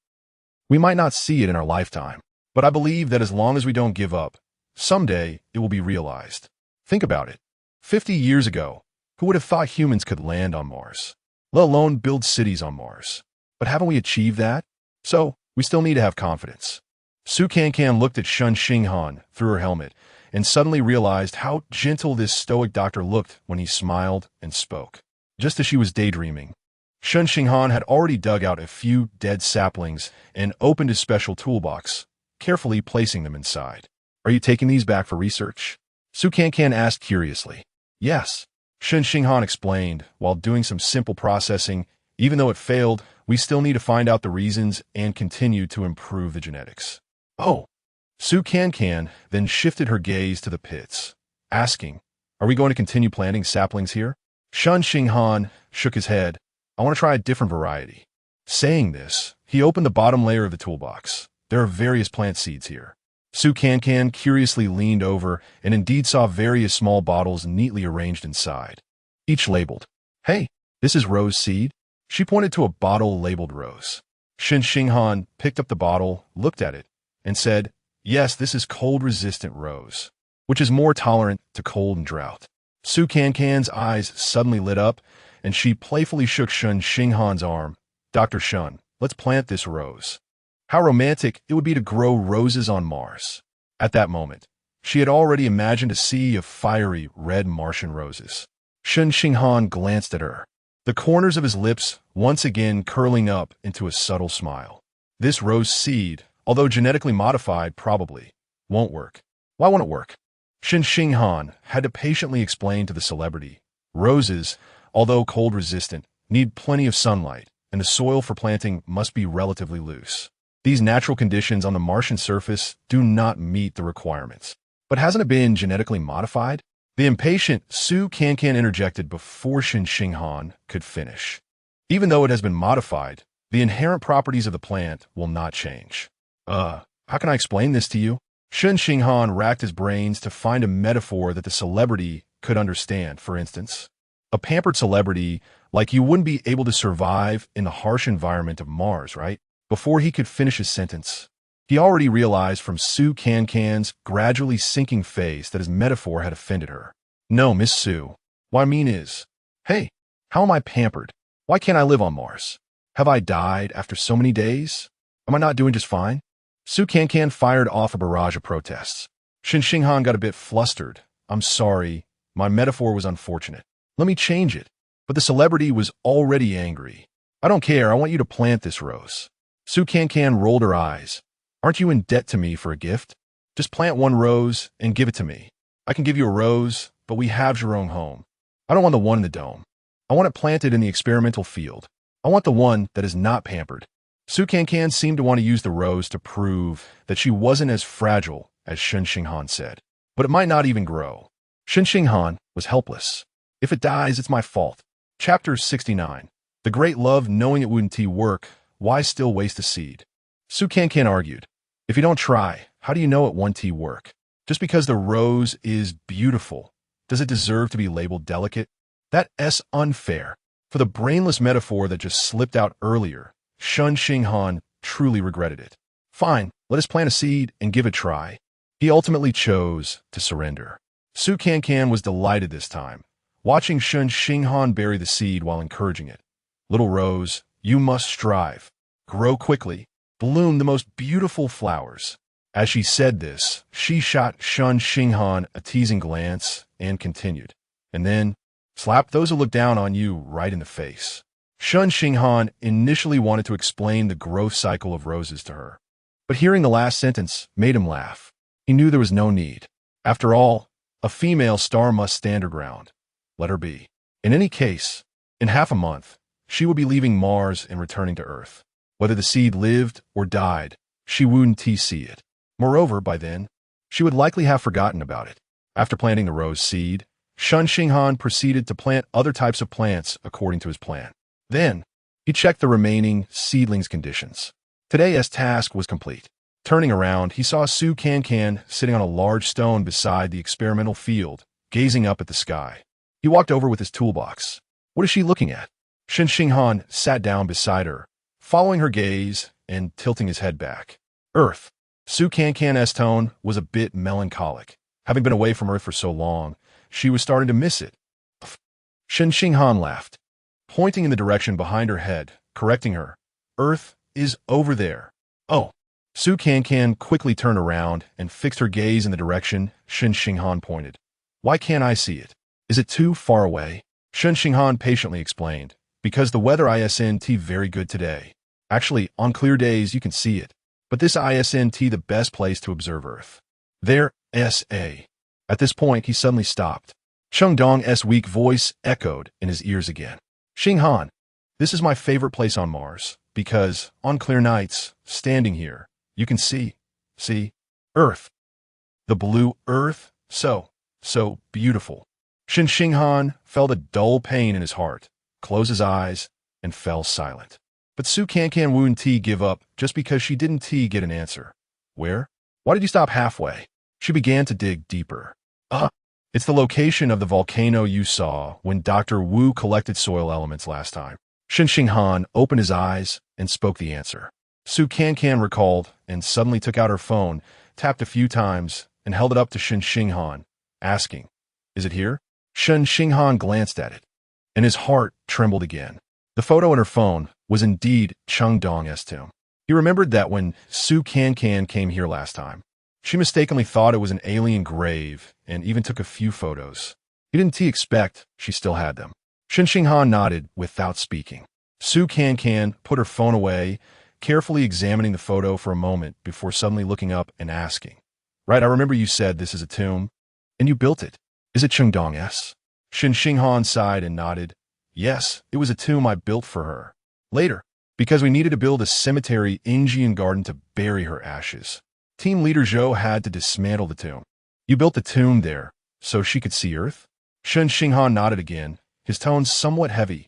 We might not see it in our lifetime, but I believe that as long as we don't give up, someday it will be realized. Think about it. 50 years ago, who would have thought humans could land on Mars, let alone build cities on Mars? But haven't we achieved that? So, we still need to have confidence. Su Cancan looked at Shen Xinghan through her helmet and suddenly realized how gentle this stoic doctor looked when he smiled and spoke. Just as she was daydreaming, Shen Xinghan had already dug out a few dead saplings and opened his special toolbox, carefully placing them inside. Are you taking these back for research? Su Cancan asked curiously. Yes, Shen Xinghan explained, while doing some simple processing. Even though it failed, we still need to find out the reasons and continue to improve the genetics. Oh. Su Cancan then shifted her gaze to the pits, asking, Are we going to continue planting saplings here? Shen Xinghan shook his head. I want to try a different variety. Saying this, he opened the bottom layer of the toolbox. There are various plant seeds here. Su Cancan curiously leaned over and indeed saw various small bottles neatly arranged inside, each labeled, Hey, this is rose seed. She pointed to a bottle labeled rose. Shen Xinghan picked up the bottle, looked at it, and said, Yes, this is cold-resistant rose, which is more tolerant to cold and drought. Su Cancan's eyes suddenly lit up, and she playfully shook Shen Xinghan's arm. Dr. Shen, let's plant this rose. How romantic it would be to grow roses on Mars. At that moment, she had already imagined a sea of fiery red Martian roses. Shen Xinghan glanced at her, the corners of his lips once again curling up into a subtle smile. This rose seed, although genetically modified, probably won't work. Why won't it work? Shen Xinghan had to patiently explain to the celebrity. Roses, although cold-resistant, need plenty of sunlight, and the soil for planting must be relatively loose. These natural conditions on the Martian surface do not meet the requirements. But hasn't it been genetically modified? The impatient Su Cancan interjected before Shen Xinghan could finish. Even though it has been modified, the inherent properties of the plant will not change. How can I explain this to you? Shen Xinghan racked his brains to find a metaphor that the celebrity could understand. For instance, a pampered celebrity like you wouldn't be able to survive in the harsh environment of Mars, right? Before he could finish his sentence, he already realized from Su Cancan's gradually sinking face that his metaphor had offended her. No, Miss Su. What I mean is, hey, How am I pampered? Why can't I live on Mars? Have I died after so many days? Am I not doing just fine? Su Cancan fired off a barrage of protests. Shen Xinghan got a bit flustered. I'm sorry. My metaphor was unfortunate. Let me change it. But the celebrity was already angry. I don't care. I want you to plant this rose. Su Cancan rolled her eyes. Aren't you in debt to me for a gift? Just plant one rose and give it to me. I can give you a rose, but we have your own home. I don't want the one in the dome. I want it planted in the experimental field. I want the one that is not pampered. Su Cancan seemed to want to use the rose to prove that she wasn't as fragile as Shen Xinghan said. But it might not even grow. Shen Xinghan was helpless. If it dies, it's my fault. Chapter 69. The great love knowing it wouldn't work, why still waste a seed? Su Cancan argued. If you don't try, how do you know it won't work? Just because the rose is beautiful, does it deserve to be labeled delicate? That's unfair. For the brainless metaphor that just slipped out earlier, Shen Xinghan truly regretted it. Fine, let us plant a seed and give it a try. He ultimately chose to surrender. Su Cancan was delighted this time, watching Shen Xinghan bury the seed while encouraging it. Little rose, you must strive. Grow quickly. Bloom the most beautiful flowers. As she said this, she shot Shen Xinghan a teasing glance and continued. And then, slap those who look down on you right in the face. Shen Xinghan initially wanted to explain the growth cycle of roses to her. But hearing the last sentence made him laugh. He knew there was no need. After all, a female star must stand her ground. Let her be. In any case, in half a month, she would be leaving Mars and returning to Earth. Whether the seed lived or died, she wouldn't see it. Moreover, by then, she would likely have forgotten about it. After planting the rose seed, Shen Xinghan proceeded to plant other types of plants according to his plan. Then, he checked the remaining seedlings' conditions. Today's task was complete. Turning around, he saw Su Cancan sitting on a large stone beside the experimental field, gazing up at the sky. He walked over with his toolbox. What is she looking at? Shen Xinghan sat down beside her, following her gaze and tilting his head back. Earth. Su Cancan's tone was a bit melancholic. Having been away from Earth for so long, she was starting to miss it. Shen Xinghan laughed, pointing in the direction behind her head, correcting her. Earth is over there. Oh. Su Cancan quickly turned around and fixed her gaze in the direction Shen Xinghan pointed. Why can't I see it? Is it too far away? Shen Xinghan patiently explained. Because the weather isn't very good today. Actually, on clear days you can see it. But this isn't the best place to observe Earth. There, S.A. At this point, he suddenly stopped. Cheng Dong's weak voice echoed in his ears again. Xinghan, this is my favorite place on Mars, because, on clear nights, standing here, you can see, Earth. The blue Earth, so beautiful. Shen Xinghan felt a dull pain in his heart, closed his eyes, and fell silent. But Su Cancan wouldn't give up just because she didn't get an answer. Where? Why did you stop halfway? She began to dig deeper. It's the location of the volcano you saw when Dr. Wu collected soil elements last time. Shen Xinghan opened his eyes and spoke the answer. Su Cancan recalled and suddenly took out her phone, tapped a few times, and held it up to Shen Xinghan, asking, Is it here? Shen Xinghan glanced at it, and his heart trembled again. The photo on her phone was indeed Cheng Dong's tomb. He remembered that when Su Cancan came here last time, she mistakenly thought it was an alien grave and even took a few photos. He didn't expect she still had them. Shen Xinghan nodded without speaking. Su Cancan put her phone away, carefully examining the photo for a moment before suddenly looking up and asking, Right, I remember you said this is a tomb, and you built it. Is it Cheng Dong's? Shen Xinghan sighed and nodded. Yes, it was a tomb I built for her. Later, because we needed to build a cemetery in Jian Garden to bury her ashes. Team leader Zhou had to dismantle the tomb. You built the tomb there, so she could see Earth? Shen Xinghan nodded again, his tone somewhat heavy.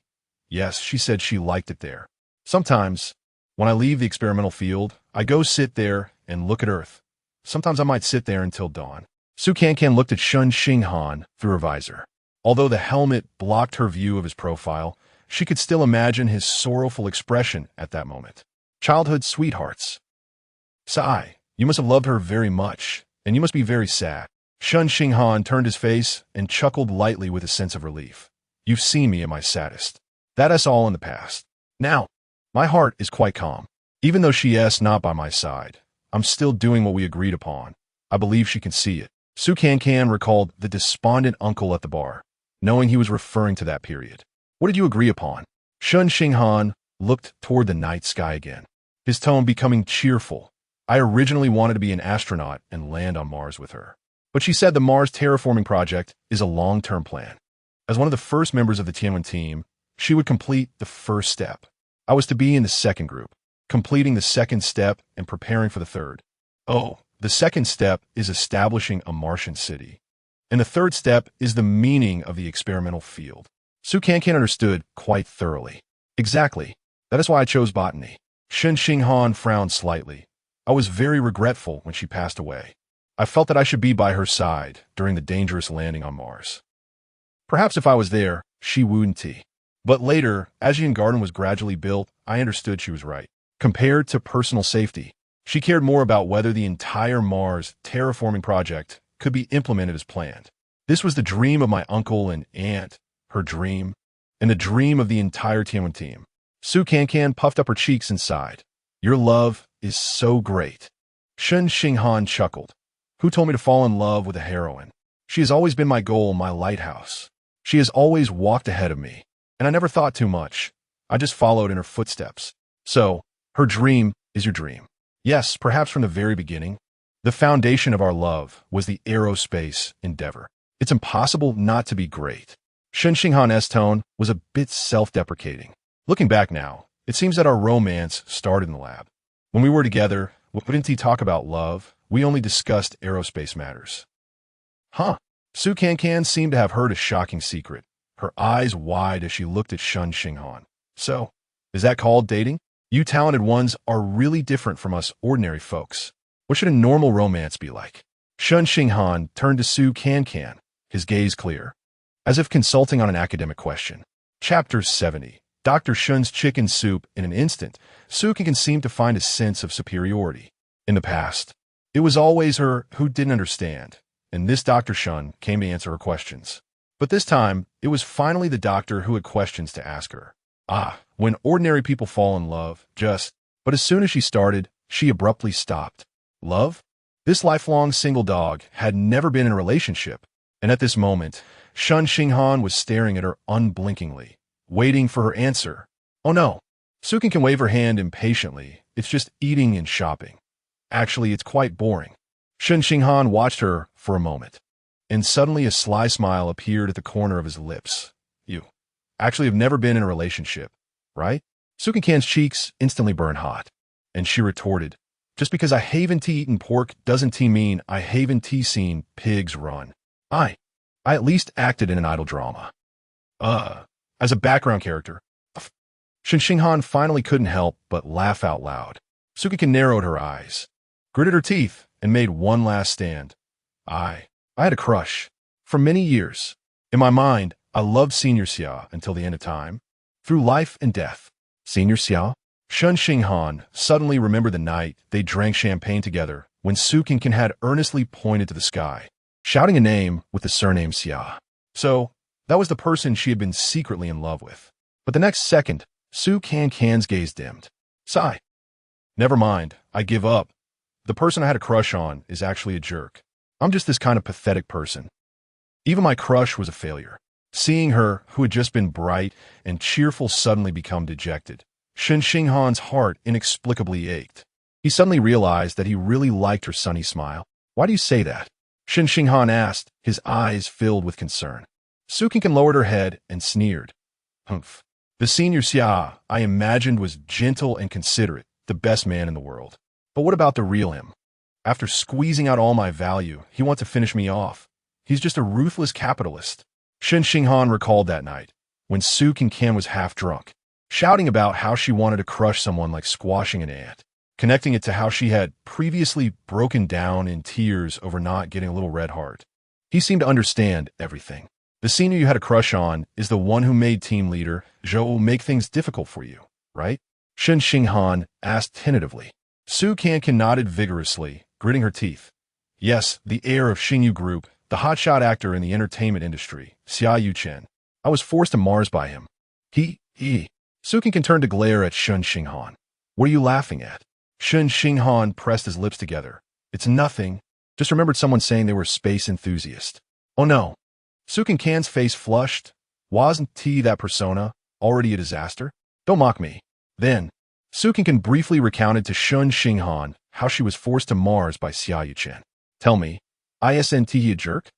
Yes, she said she liked it there. Sometimes, when I leave the experimental field, I go sit there and look at Earth. Sometimes I might sit there until dawn. Su Cancan looked at Shen Xinghan through her visor. Although the helmet blocked her view of his profile, she could still imagine his sorrowful expression at that moment. Childhood sweethearts. Sigh, you must have loved her very much, and you must be very sad. Shen Xinghan turned his face and chuckled lightly with a sense of relief. You've seen me at my saddest. That's all in the past. Now, my heart is quite calm. Even though she is not by my side, I'm still doing what we agreed upon. I believe she can see it. Cancan recalled the despondent uncle at the bar, knowing he was referring to that period. What did you agree upon? Shen Xinghan looked toward the night sky again, his tone becoming cheerful. I originally wanted to be an astronaut and land on Mars with her. But she said the Mars terraforming project is a long-term plan. As one of the first members of the Tianwen team, she would complete the first step. I was to be in the second group, completing the second step and preparing for the third. Oh, the second step is establishing a Martian city. And the third step is the meaning of the experimental field. Cancan understood quite thoroughly. Exactly. That is why I chose botany. Shen Xinghan frowned slightly. I was very regretful when she passed away. I felt that I should be by her side during the dangerous landing on Mars. Perhaps if I was there, she wouldn't. But later, as Yin Garden was gradually built, I understood she was right. Compared to personal safety, she cared more about whether the entire Mars terraforming project could be implemented as planned. This was the dream of my uncle and aunt, her dream, and the dream of the entire Tianwen team. Cancan puffed up her cheeks and sighed. Your love is so great. Shen Xinghan chuckled. Who told me to fall in love with a heroine? She has always been my goal, my lighthouse. She has always walked ahead of me, and I never thought too much. I just followed in her footsteps. So, her dream is your dream. Yes, perhaps from the very beginning. The foundation of our love was the aerospace endeavor. It's impossible not to be great. Shen Xinghan's tone was a bit self-deprecating. Looking back now, it seems that our romance started in the lab. When we were together, we didn't talk about love. We only discussed aerospace matters. Huh. Cancan seemed to have heard a shocking secret, her eyes wide as she looked at Shen Xinghan. So, is that called dating? You talented ones are really different from us ordinary folks. What should a normal romance be like? Shen Xinghan turned to Cancan, his gaze clear, as if consulting on an academic question. Chapter 70. Dr. Shen's chicken soup. In an instant, Cancan seemed to find a sense of superiority. In the past, it was always her who didn't understand, and this Dr. Shen came to answer her questions. But this time, it was finally the doctor who had questions to ask her. When ordinary people fall in love, but as soon as she started, she abruptly stopped. Love? This lifelong single dog had never been in a relationship, and at this moment, Shen Xinghan was staring at her unblinkingly, waiting for her answer. Oh no. Cancan can wave her hand impatiently. It's just eating and shopping. Actually, it's quite boring. Shen Xinghan watched her for a moment, and suddenly a sly smile appeared at the corner of his lips. You actually have never been in a relationship, right? Cancan's cheeks instantly burned hot, and she retorted, just because I haven't eaten pork doesn't mean I haven't seen pigs run. I at least acted in an idol drama. As a background character. Shen Xinghan finally couldn't help but laugh out loud. Cancan narrowed her eyes, gritted her teeth, and made one last stand. I had a crush. For many years. In my mind, I loved Senior Xia until the end of time. Through life and death. Senior Xia? Shen Xinghan suddenly remembered the night they drank champagne together when Cancan had earnestly pointed to the sky, shouting a name with the surname Xia. So, that was the person she had been secretly in love with. But the next second, Cancan's gaze dimmed. Sigh. Never mind, I give up. The person I had a crush on is actually a jerk. I'm just this kind of pathetic person. Even my crush was a failure. Seeing her, who had just been bright and cheerful, suddenly become dejected, Shen Xinghan's heart inexplicably ached. He suddenly realized that he really liked her sunny smile. Why do you say that? Shen Xinghan asked, his eyes filled with concern. Cancan lowered her head and sneered. Humph. The Senior Xia I imagined was gentle and considerate, the best man in the world. But what about the real him? After squeezing out all my value, he wants to finish me off. He's just a ruthless capitalist. Shen Xinghan recalled that night, when Cancan was half drunk, shouting about how she wanted to crush someone like squashing an ant, connecting it to how she had previously broken down in tears over not getting a little red heart. He seemed to understand everything. The senior you had a crush on is the one who made team leader. Zhou will make things difficult for you, right? Shen Xinghan asked tentatively. Cancan nodded vigorously, gritting her teeth. Yes, the heir of Xingyu Group, the hotshot actor in the entertainment industry, Xia Yuchen. I was forced to Mars by him. He. Su Cancan turned to glare at Shen Xinghan. What are you laughing at? Shen Xinghan pressed his lips together. It's nothing. Just remembered someone saying they were a space enthusiast. Oh no. Su Cancan's face flushed. Wasn't he that persona already a disaster? Don't mock me. Then, Su Cancan briefly recounted to Shen Xinghan how she was forced to Mars by Xia Yuchen. Tell me, isn't he a jerk?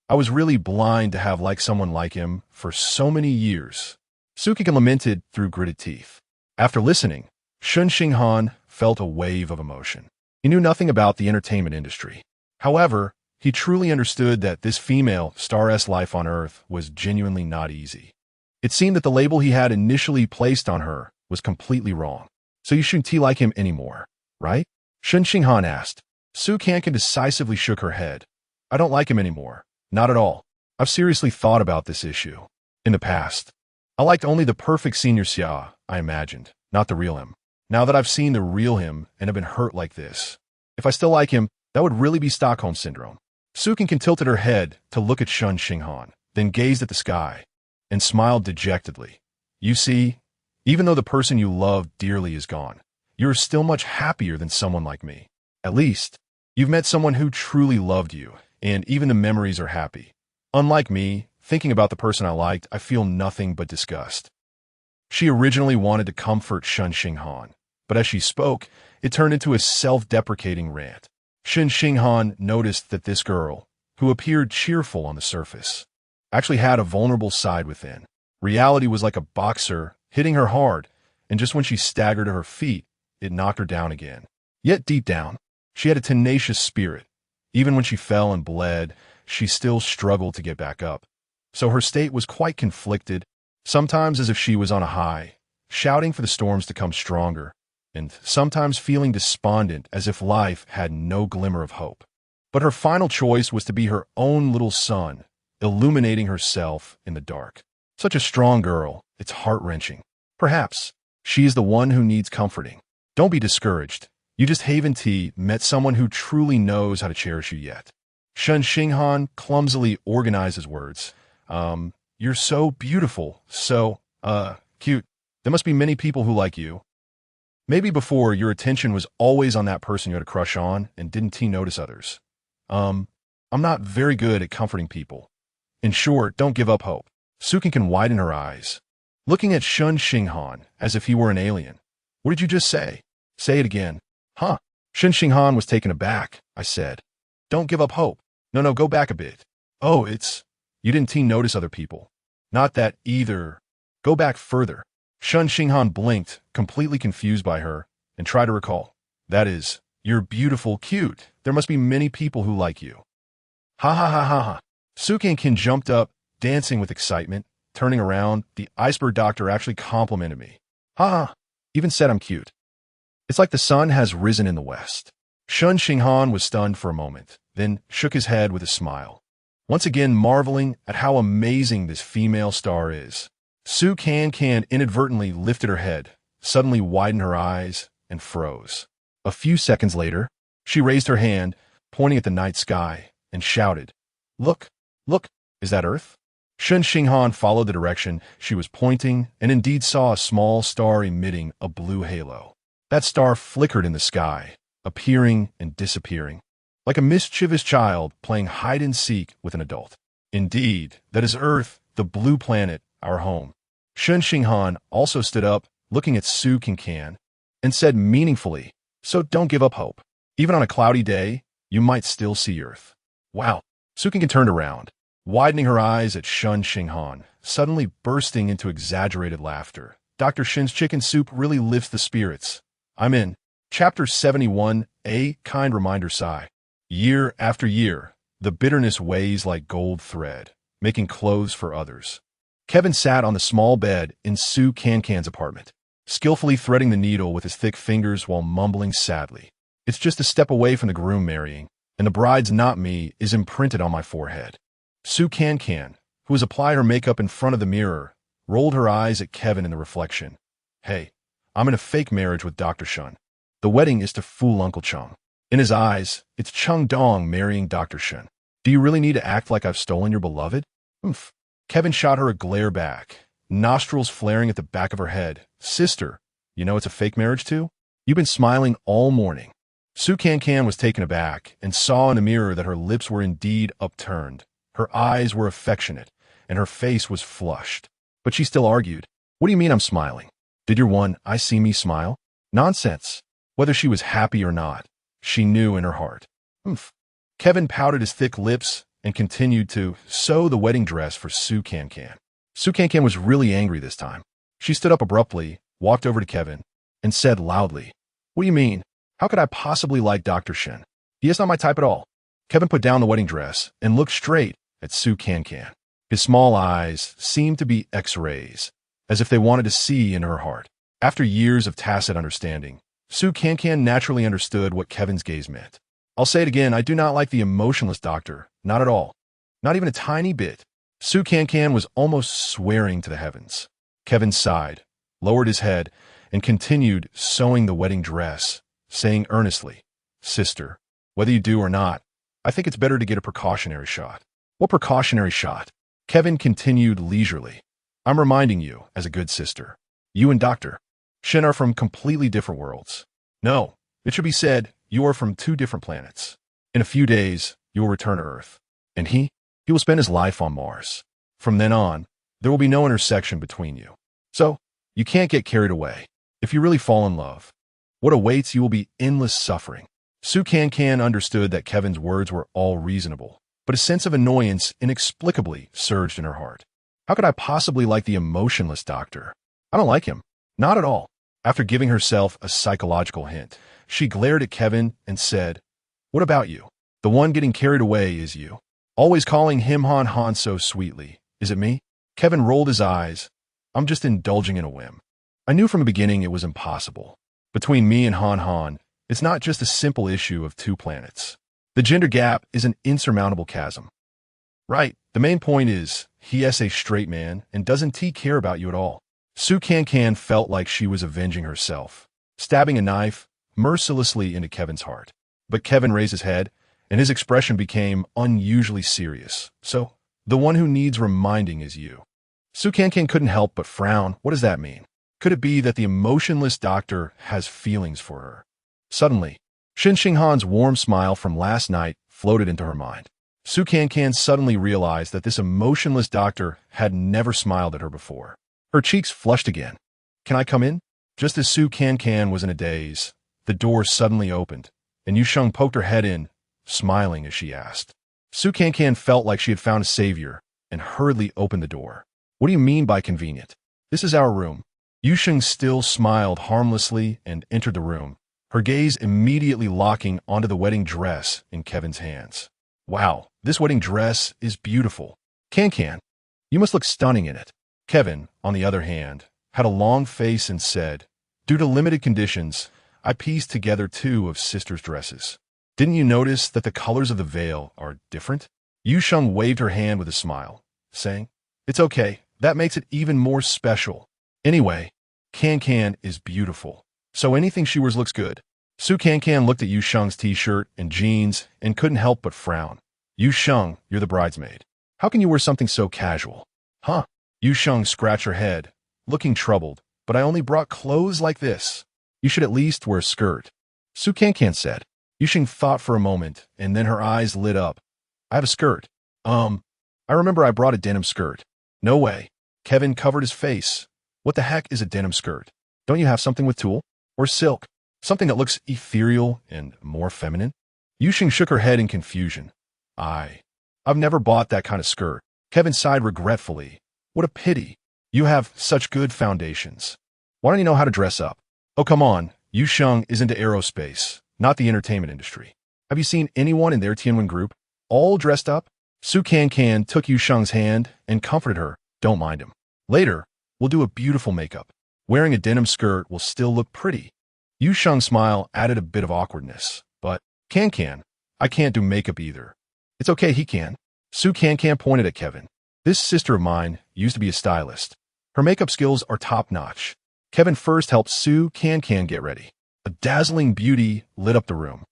I was really blind to have liked someone like him for so many years. Su Cancan lamented through gritted teeth. After listening, Shen Xinghan felt a wave of emotion. He knew nothing about the entertainment industry. However, he truly understood that this female star's life on Earth was genuinely not easy. It seemed that the label he had initially placed on her was completely wrong. So you shouldn't like him anymore, right? Shen Xinghan asked. Su Cancan decisively shook her head. I don't like him anymore. Not at all. I've seriously thought about this issue. In the past, I liked only the perfect senior Xia, I imagined, not the real him. Now that I've seen the real him and have been hurt like this, if I still like him, that would really be Stockholm Syndrome. Su Cancan tilted her head to look at Shen Xinghan, then gazed at the sky, and smiled dejectedly. You see, even though the person you love dearly is gone, you're still much happier than someone like me. At least, you've met someone who truly loved you, and even the memories are happy. Unlike me, thinking about the person I liked, I feel nothing but disgust. She originally wanted to comfort Shen Xinghan, but as she spoke, it turned into a self-deprecating rant. Shen Xinghan noticed that this girl, who appeared cheerful on the surface, actually had a vulnerable side within. Reality was like a boxer, hitting her hard, and just when she staggered to her feet, it knocked her down again. Yet deep down, she had a tenacious spirit. Even when she fell and bled, she still struggled to get back up. So her state was quite conflicted, sometimes as if she was on a high, shouting for the storms to come stronger, and sometimes feeling despondent as if life had no glimmer of hope. But her final choice was to be her own little sun, illuminating herself in the dark. Such a strong girl, it's heart-wrenching. Perhaps she is the one who needs comforting. Don't be discouraged. You just haven't met someone who truly knows how to cherish you yet. Shen Xinghan clumsily organized his words. You're so beautiful, so, cute. There must be many people who like you. Maybe before, your attention was always on that person you had a crush on and didn't notice others. I'm not very good at comforting people. In short, don't give up hope. Su Cancan widened her eyes, looking at Shen Xinghan as if he were an alien. What did you just say? Say it again. Huh? Shen Xinghan was taken aback. I said, don't give up hope. No, go back a bit. Oh, you didn't notice other people. Not that either. Go back further. Shen Xinghan blinked, completely confused by her, and tried to recall. That is, you're beautiful, cute. There must be many people who like you. Ha ha ha ha ha. Su Cancan jumped up, dancing with excitement. Turning around, the iceberg doctor actually complimented me. Ha ha. Even said I'm cute. It's like the sun has risen in the west. Shen Xinghan was stunned for a moment, then shook his head with a smile. Once again marveling at how amazing this female star is. Su Cancan inadvertently lifted her head, suddenly widened her eyes, and froze. A few seconds later, she raised her hand, pointing at the night sky, and shouted, Look, is that Earth? Shen Xinghan followed the direction she was pointing and indeed saw a small star emitting a blue halo. That star flickered in the sky, appearing and disappearing, like a mischievous child playing hide-and-seek with an adult. Indeed, that is Earth, the blue planet, our home. Shen Xinghan also stood up, looking at Su Cancan, and said meaningfully, So don't give up hope. Even on a cloudy day, you might still see Earth. Wow. Su Cancan turned around, widening her eyes at Shen Xinghan, suddenly bursting into exaggerated laughter. Dr. Shen's chicken soup really lifts the spirits. I'm in. Chapter 71, A Kind Reminder Sigh. Year after year, the bitterness weighs like gold thread, making clothes for others. Kevin sat on the small bed in Su Cancan's apartment, skillfully threading the needle with his thick fingers while mumbling sadly. It's just a step away from the groom marrying, and the bride's not me is imprinted on my forehead. Su Cancan, who has applied her makeup in front of the mirror, rolled her eyes at Kevin in the reflection. Hey, I'm in a fake marriage with Dr. Shen. The wedding is to fool Uncle Chung. In his eyes, it's Chung Dong marrying Dr. Shen. Do you really need to act like I've stolen your beloved? Oomph. Kevin shot her a glare back, nostrils flaring at the back of her head. Sister, you know it's a fake marriage too? You've been smiling all morning. Cancan was taken aback and saw in the mirror that her lips were indeed upturned. Her eyes were affectionate, and her face was flushed. But she still argued. What do you mean I'm smiling? Did your one eye see me smile? Nonsense. Whether she was happy or not, she knew in her heart. Humph. Kevin pouted his thick lips and continued to sew the wedding dress for Cancan. Cancan was really angry this time. She stood up abruptly, walked over to Kevin, and said loudly, What do you mean? How could I possibly like Dr. Shen? He is not my type at all. Kevin put down the wedding dress and looked straight at Cancan. His small eyes seemed to be X-rays, as if they wanted to see in her heart. After years of tacit understanding, Cancan naturally understood what Kevin's gaze meant. I'll say it again, I do not like the emotionless doctor. Not at all. Not even a tiny bit. Cancan was almost swearing to the heavens. Kevin sighed, lowered his head, and continued sewing the wedding dress, saying earnestly, Sister, whether you do or not, I think it's better to get a precautionary shot. What precautionary shot? Kevin continued leisurely. I'm reminding you, as a good sister, you and Dr. Shen are from completely different worlds. No, it should be said, you are from two different planets. In a few days, you will return to Earth. And he will spend his life on Mars. From then on, there will be no intersection between you. So, you can't get carried away. If you really fall in love, what awaits you will be endless suffering. Cancan understood that Kevin's words were all reasonable, but a sense of annoyance inexplicably surged in her heart. How could I possibly like the emotionless doctor? I don't like him. Not at all. After giving herself a psychological hint, she glared at Kevin and said, What about you? The one getting carried away is you. Always calling him Han so sweetly. Is it me? Kevin rolled his eyes. I'm just indulging in a whim. I knew from the beginning it was impossible. Between me and Han, it's not just a simple issue of two planets. The gender gap is an insurmountable chasm. Right, the main point is, he is a straight man and doesn't care about you at all. Cancan felt like she was avenging herself, stabbing a knife mercilessly into Kevin's heart. But Kevin raised his head, and his expression became unusually serious. So, the one who needs reminding is you. Cancan couldn't help but frown. What does that mean? Could it be that the emotionless doctor has feelings for her? Suddenly, Shen Xinghan's warm smile from last night floated into her mind. Cancan suddenly realized that this emotionless doctor had never smiled at her before. Her cheeks flushed again. Can I come in? Just as Cancan was in a daze, the door suddenly opened, and Yusheng poked her head in, smiling as she asked. Cancan felt like she had found a savior and hurriedly opened the door. What do you mean by convenient? This is our room. Yusheng still smiled harmlessly and entered the room, her gaze immediately locking onto the wedding dress in Kevin's hands. Wow, this wedding dress is beautiful. Cancan, you must look stunning in it. Kevin, on the other hand, had a long face and said, Due to limited conditions, I pieced together two of sister's dresses. Didn't you notice that the colors of the veil are different? Yusheng waved her hand with a smile, saying, It's okay, that makes it even more special. Anyway, Cancan is beautiful, so anything she wears looks good. Cancan looked at Yusheng's t-shirt and jeans and couldn't help but frown. Yusheng, you're the bridesmaid. How can you wear something so casual? Huh? Yusheng scratched her head, looking troubled, but I only brought clothes like this. You should at least wear a skirt. Cancan said. Yusheng thought for a moment, and then her eyes lit up. I have a skirt. I remember I brought a denim skirt. No way. Kevin covered his face. What the heck is a denim skirt? Don't you have something with tulle? Or silk? Something that looks ethereal and more feminine? Yusheng shook her head in confusion. I've never bought that kind of skirt. Kevin sighed regretfully. What a pity. You have such good foundations. Why don't you know how to dress up? Oh, come on. Yusheng is into aerospace, not the entertainment industry. Have you seen anyone in their Tianwen group all dressed up? Cancan took Yusheng's hand and comforted her. Don't mind him. Later, we'll do a beautiful makeup. Wearing a denim skirt will still look pretty. Yusheng's smile added a bit of awkwardness. But, Cancan, I can't do makeup either. It's okay, he can. Cancan pointed at Kevin. This sister of mine used to be a stylist. Her makeup skills are top-notch. Kevin first helped Cancan get ready. A dazzling beauty lit up the room.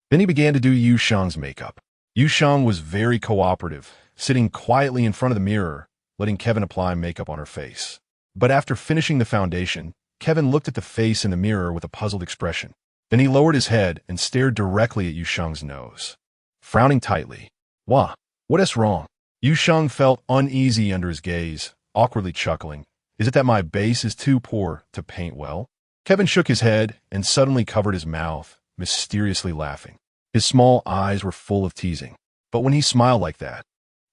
Then he began to do Yusheng's makeup. Yusheng was very cooperative, sitting quietly in front of the mirror, letting Kevin apply makeup on her face. But after finishing the foundation, Kevin looked at the face in the mirror with a puzzled expression. Then he lowered his head and stared directly at Yusheng's nose, frowning tightly. Wah, what is wrong? Yusheng felt uneasy under his gaze, awkwardly chuckling. Is it that my base is too poor to paint well? Kevin shook his head and suddenly covered his mouth, mysteriously laughing. His small eyes were full of teasing. But when he smiled like that,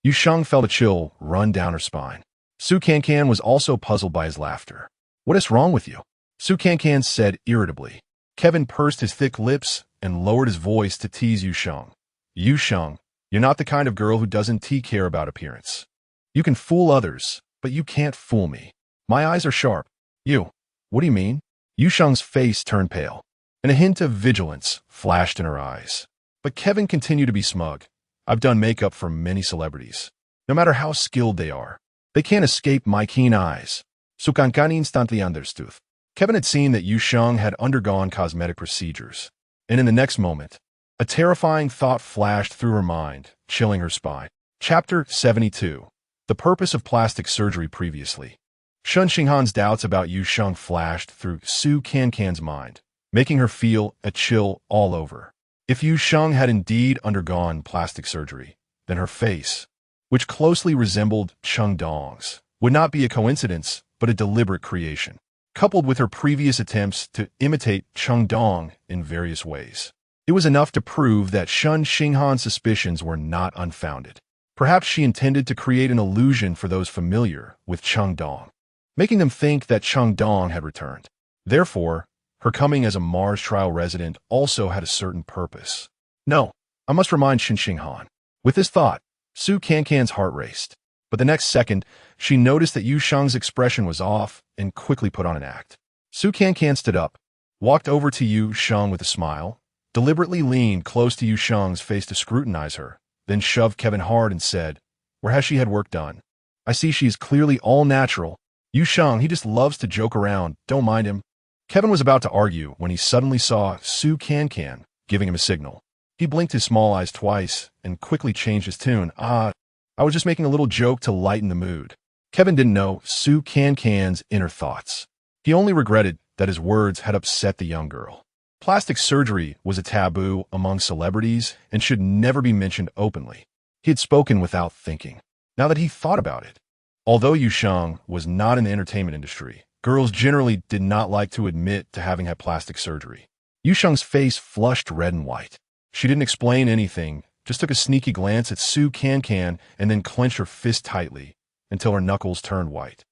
Yusheng felt a chill run down her spine. Su Cancan was also puzzled by his laughter. What is wrong with you? Su Cancan said irritably. Kevin pursed his thick lips and lowered his voice to tease Yusheng. Yusheng, you're not the kind of girl who doesn't care about appearance. You can fool others, but you can't fool me. My eyes are sharp. What do you mean? Yusheng's face turned pale, and a hint of vigilance flashed in her eyes. But Kevin continued to be smug. I've done makeup for many celebrities. No matter how skilled they are, they can't escape my keen eyes. Su Cancan instantly understood. Kevin had seen that Yusheng had undergone cosmetic procedures, and in the next moment, a terrifying thought flashed through her mind, chilling her spine. Chapter 72. The purpose of plastic surgery previously. Shen Xinghan's doubts about Yusheng flashed through Su Cancan's mind, making her feel a chill all over. If Yusheng had indeed undergone plastic surgery, then her face, which closely resembled Cheng Dong's, would not be a coincidence, but a deliberate creation, coupled with her previous attempts to imitate Cheng Dong in various ways. It was enough to prove that Shen Xinghan's suspicions were not unfounded. Perhaps she intended to create an illusion for those familiar with Cheng Dong, making them think that Cheng Dong had returned. Therefore, her coming as a Mars trial resident also had a certain purpose. No, I must remind Shen Xinghan. With this thought, Su Cancan's heart raced. But the next second, she noticed that Yusheng's expression was off and quickly put on an act. Su Cancan stood up, walked over to Yusheng with a smile, deliberately leaned close to Yusheng's face to scrutinize her, then shoved Kevin hard and said, Where has she had work done? I see she's clearly all natural. Yusheng, he just loves to joke around, don't mind him. Kevin was about to argue when he suddenly saw Su Cancan giving him a signal. He blinked his small eyes twice and quickly changed his tune. I was just making a little joke to lighten the mood. Kevin didn't know Su Cancan's inner thoughts. He only regretted that his words had upset the young girl. Plastic surgery was a taboo among celebrities and should never be mentioned openly. He had spoken without thinking. Now that he thought about it, although Yusheng was not in the entertainment industry, girls generally did not like to admit to having had plastic surgery. Yusheng's face flushed red and white. She didn't explain anything, just took a sneaky glance at Su Cancan and then clenched her fist tightly until her knuckles turned white.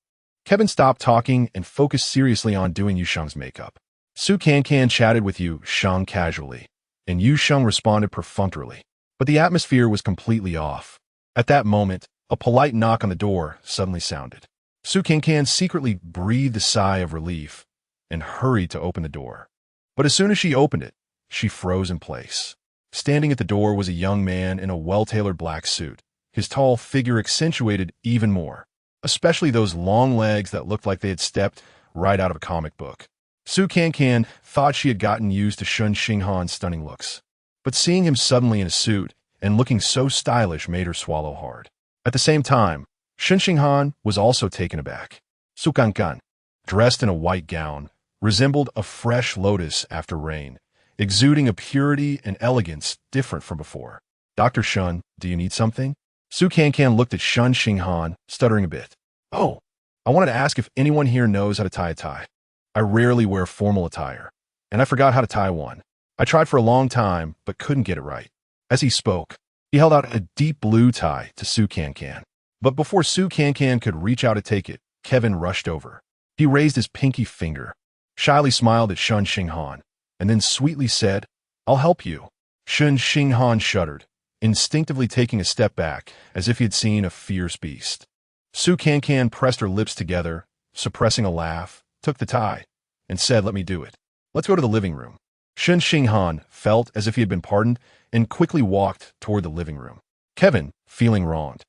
Kevin stopped talking and focused seriously on doing Yusheng's makeup. Su Cancan chatted with Yusheng casually, and Yusheng responded perfunctorily. But the atmosphere was completely off. At that moment, a polite knock on the door suddenly sounded. Su Cancan secretly breathed a sigh of relief and hurried to open the door. But as soon as she opened it, she froze in place. Standing at the door was a young man in a well-tailored black suit. His tall figure accentuated even more, especially those long legs that looked like they had stepped right out of a comic book. Su Cancan thought she had gotten used to Shen Xinghan's stunning looks, but seeing him suddenly in a suit and looking so stylish made her swallow hard. At the same time, Shen Xinghan was also taken aback. Su Cancan, dressed in a white gown, resembled a fresh lotus after rain, exuding a purity and elegance different from before. Dr. Shen, do you need something? Su Cancan looked at Shen Xinghan, stuttering a bit. Oh, I wanted to ask if anyone here knows how to tie a tie. I rarely wear formal attire, and I forgot how to tie one. I tried for a long time, but couldn't get it right. As he spoke, he held out a deep blue tie to Su Cancan. But before Su Cancan could reach out to take it, Kevin rushed over. He raised his pinky finger, shyly smiled at Shen Xinghan, and then sweetly said, I'll help you. Shen Xinghan shuddered, instinctively taking a step back as if he had seen a fierce beast. Su Cancan pressed her lips together, suppressing a laugh, took the tie, and said, Let me do it. Let's go to the living room. Shen Xinghan felt as if he had been pardoned and quickly walked toward the living room. Kevin, feeling wronged,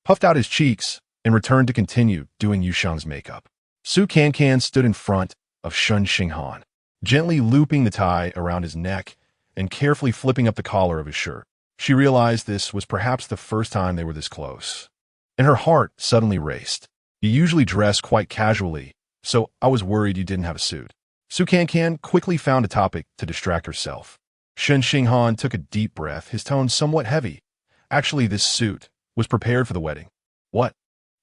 puffed out his cheeks and returned to continue doing Yusheng's makeup. Su Cancan stood in front of Shen Xinghan, gently looping the tie around his neck and carefully flipping up the collar of his shirt. She realized this was perhaps the first time they were this close. and her heart suddenly raced. You usually dress quite casually, so I was worried you didn't have a suit. Su Cancan quickly found a topic to distract herself. Shen Xinghan took a deep breath, his tone somewhat heavy. Actually, this suit was prepared for the wedding. What?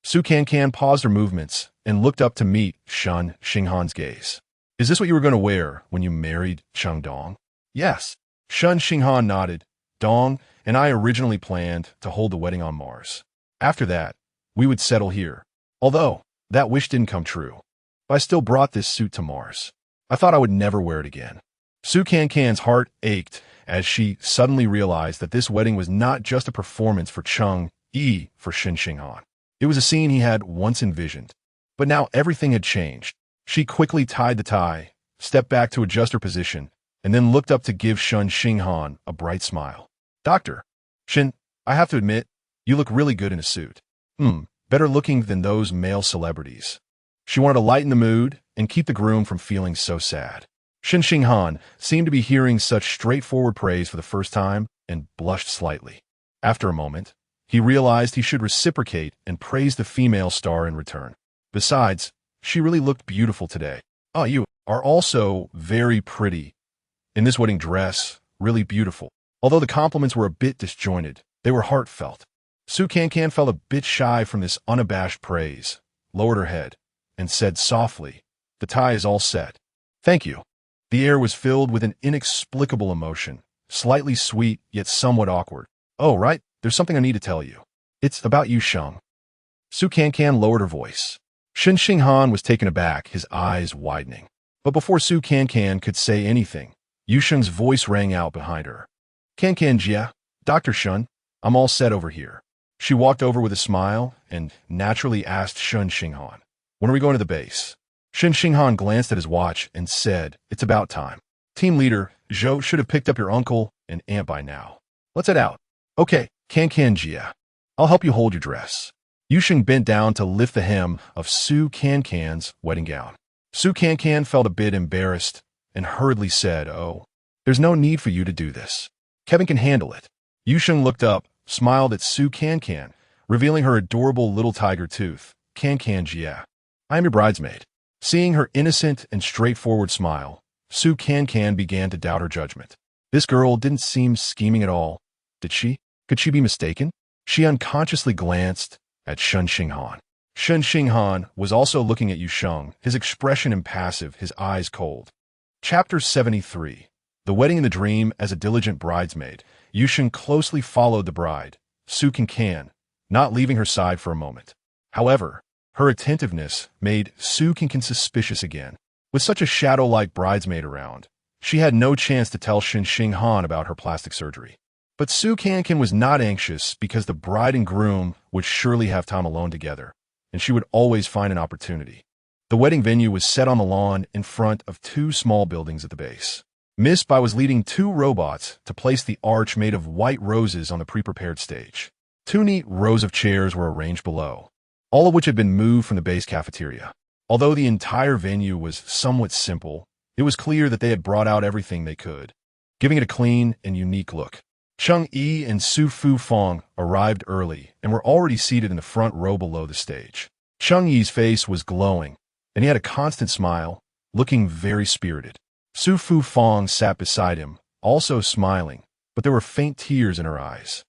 Su Cancan paused her movements and looked up to meet Shen Xinghan's gaze. Is this what you were going to wear when you married Cheng Dong? Yes. Shen Xinghan nodded. Dong and I originally planned to hold the wedding on Mars. After that, we would settle here. Although, that wish didn't come true. I still brought this suit to Mars. I thought I would never wear it again. Su Cancan's heart ached as she suddenly realized that this wedding was not just a performance for Cheng Yi for Shen Xinghan. It was a scene he had once envisioned. But now everything had changed. She quickly tied the tie, stepped back to adjust her position, and then looked up to give Shen Xinghan a bright smile. Doctor, Shen, I have to admit, you look really good in a suit. Better looking than those male celebrities. She wanted to lighten the mood and keep the groom from feeling so sad. Shen Xinghan seemed to be hearing such straightforward praise for the first time and blushed slightly. After a moment, he realized he should reciprocate and praise the female star in return. Besides, she really looked beautiful today. Oh, you are also very pretty. In this wedding dress, really beautiful. Although the compliments were a bit disjointed, they were heartfelt. Su Cancan felt a bit shy from this unabashed praise, lowered her head, and said softly, "The tie is all set." "Thank you." The air was filled with an inexplicable emotion, slightly sweet yet somewhat awkward. "Oh, right, there's something I need to tell you. It's about you, Sheng." Su Cancan lowered her voice. Shen Xinghan was taken aback, his eyes widening. But before Su Cancan could say anything, Yu Sheng's voice rang out behind her. "Cancan Jia, Dr. Shen, I'm all set over here." She walked over with a smile and naturally asked Shen Xinghan, "When are we going to the base?" Shen Xinghan glanced at his watch and said, "It's about time. Team leader, Zhou should have picked up your uncle and aunt by now. Let's head out." "Okay, Cancan Jia. I'll help you hold your dress." Yu Sheng bent down to lift the hem of Su Cancan's wedding gown. Su Cancan felt a bit embarrassed and hurriedly said, "Oh, there's no need for you to do this. Kevin can handle it." Yu Sheng looked up, smiled at Su Cancan, revealing her adorable little tiger tooth. "Cancan Jia, I am your bridesmaid." Seeing her innocent and straightforward smile, Su Cancan began to doubt her judgment. This girl didn't seem scheming at all, did she? Could she be mistaken? She unconsciously glanced at Shen Xinghan. Shen Xinghan was also looking at Yu Sheng, his expression impassive, his eyes cold. Chapter 73. The Wedding in the Dream. As a diligent bridesmaid, Yu Sheng closely followed the bride, Su Cancan, not leaving her side for a moment. However, her attentiveness made Su Cancan suspicious again. With such a shadow-like bridesmaid around, she had no chance to tell Shen Xinghan about her plastic surgery. But Su Cancan was not anxious because the bride and groom would surely have time alone together, and she would always find an opportunity. The wedding venue was set on the lawn in front of two small buildings at the base. Miss Bai was leading two robots to place the arch made of white roses on the pre-prepared stage. Two neat rows of chairs were arranged below, all of which had been moved from the base cafeteria. Although the entire venue was somewhat simple, it was clear that they had brought out everything they could, giving it a clean and unique look. Cheng Yi and Su Fu Fong arrived early and were already seated in the front row below the stage. Cheng Yi's face was glowing, and he had a constant smile, looking very spirited. Su Fu Fong sat beside him, also smiling, but there were faint tears in her eyes.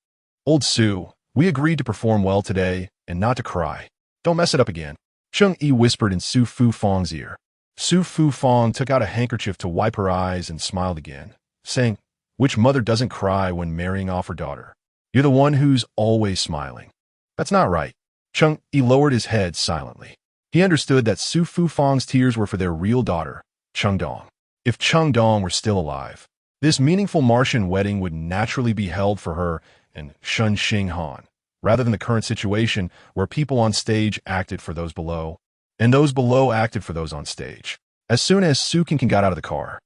"Old Su, we agreed to perform well today and not to cry. Don't mess it up again." Cheng Yi whispered in Su Fu Fong's ear. Su Fu Fong took out a handkerchief to wipe her eyes and smiled again, saying, "Which mother doesn't cry when marrying off her daughter? You're the one who's always smiling." "That's not right." Cheng Yi lowered his head silently. He understood that Su Fu Fong's tears were for their real daughter, Cheng Dong. If Cheng Dong were still alive, this meaningful Martian wedding would naturally be held for her and Shen Xinghan, rather than the current situation where people on stage acted for those below, and those below acted for those on stage. As soon as Su Cancan got out of the car,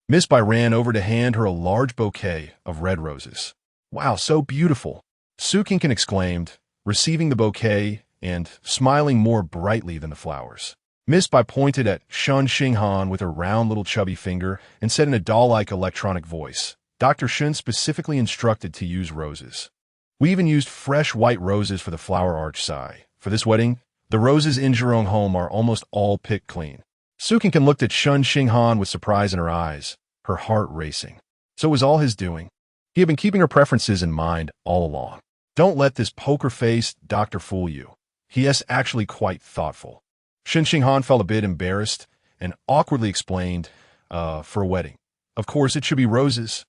Miss Bai ran over to hand her a large bouquet of red roses. "Wow, so beautiful!" Su Cancan exclaimed, receiving the bouquet and smiling more brightly than the flowers. Miss Bai pointed at Shen Xinghan with her round little chubby finger and said in a doll-like electronic voice, "Dr. Shen specifically instructed to use roses." We even used fresh white roses for the flower arch side. For this wedding, the roses in Zhurong home are almost all picked clean. Su Cancan looked at Shen Xinghan with surprise in her eyes, her heart racing. So it was all his doing. He had been keeping her preferences in mind all along. Don't let this poker-faced doctor fool you. He is actually quite thoughtful. Shen Xinghan felt a bit embarrassed and awkwardly explained, for a wedding. Of course, it should be roses.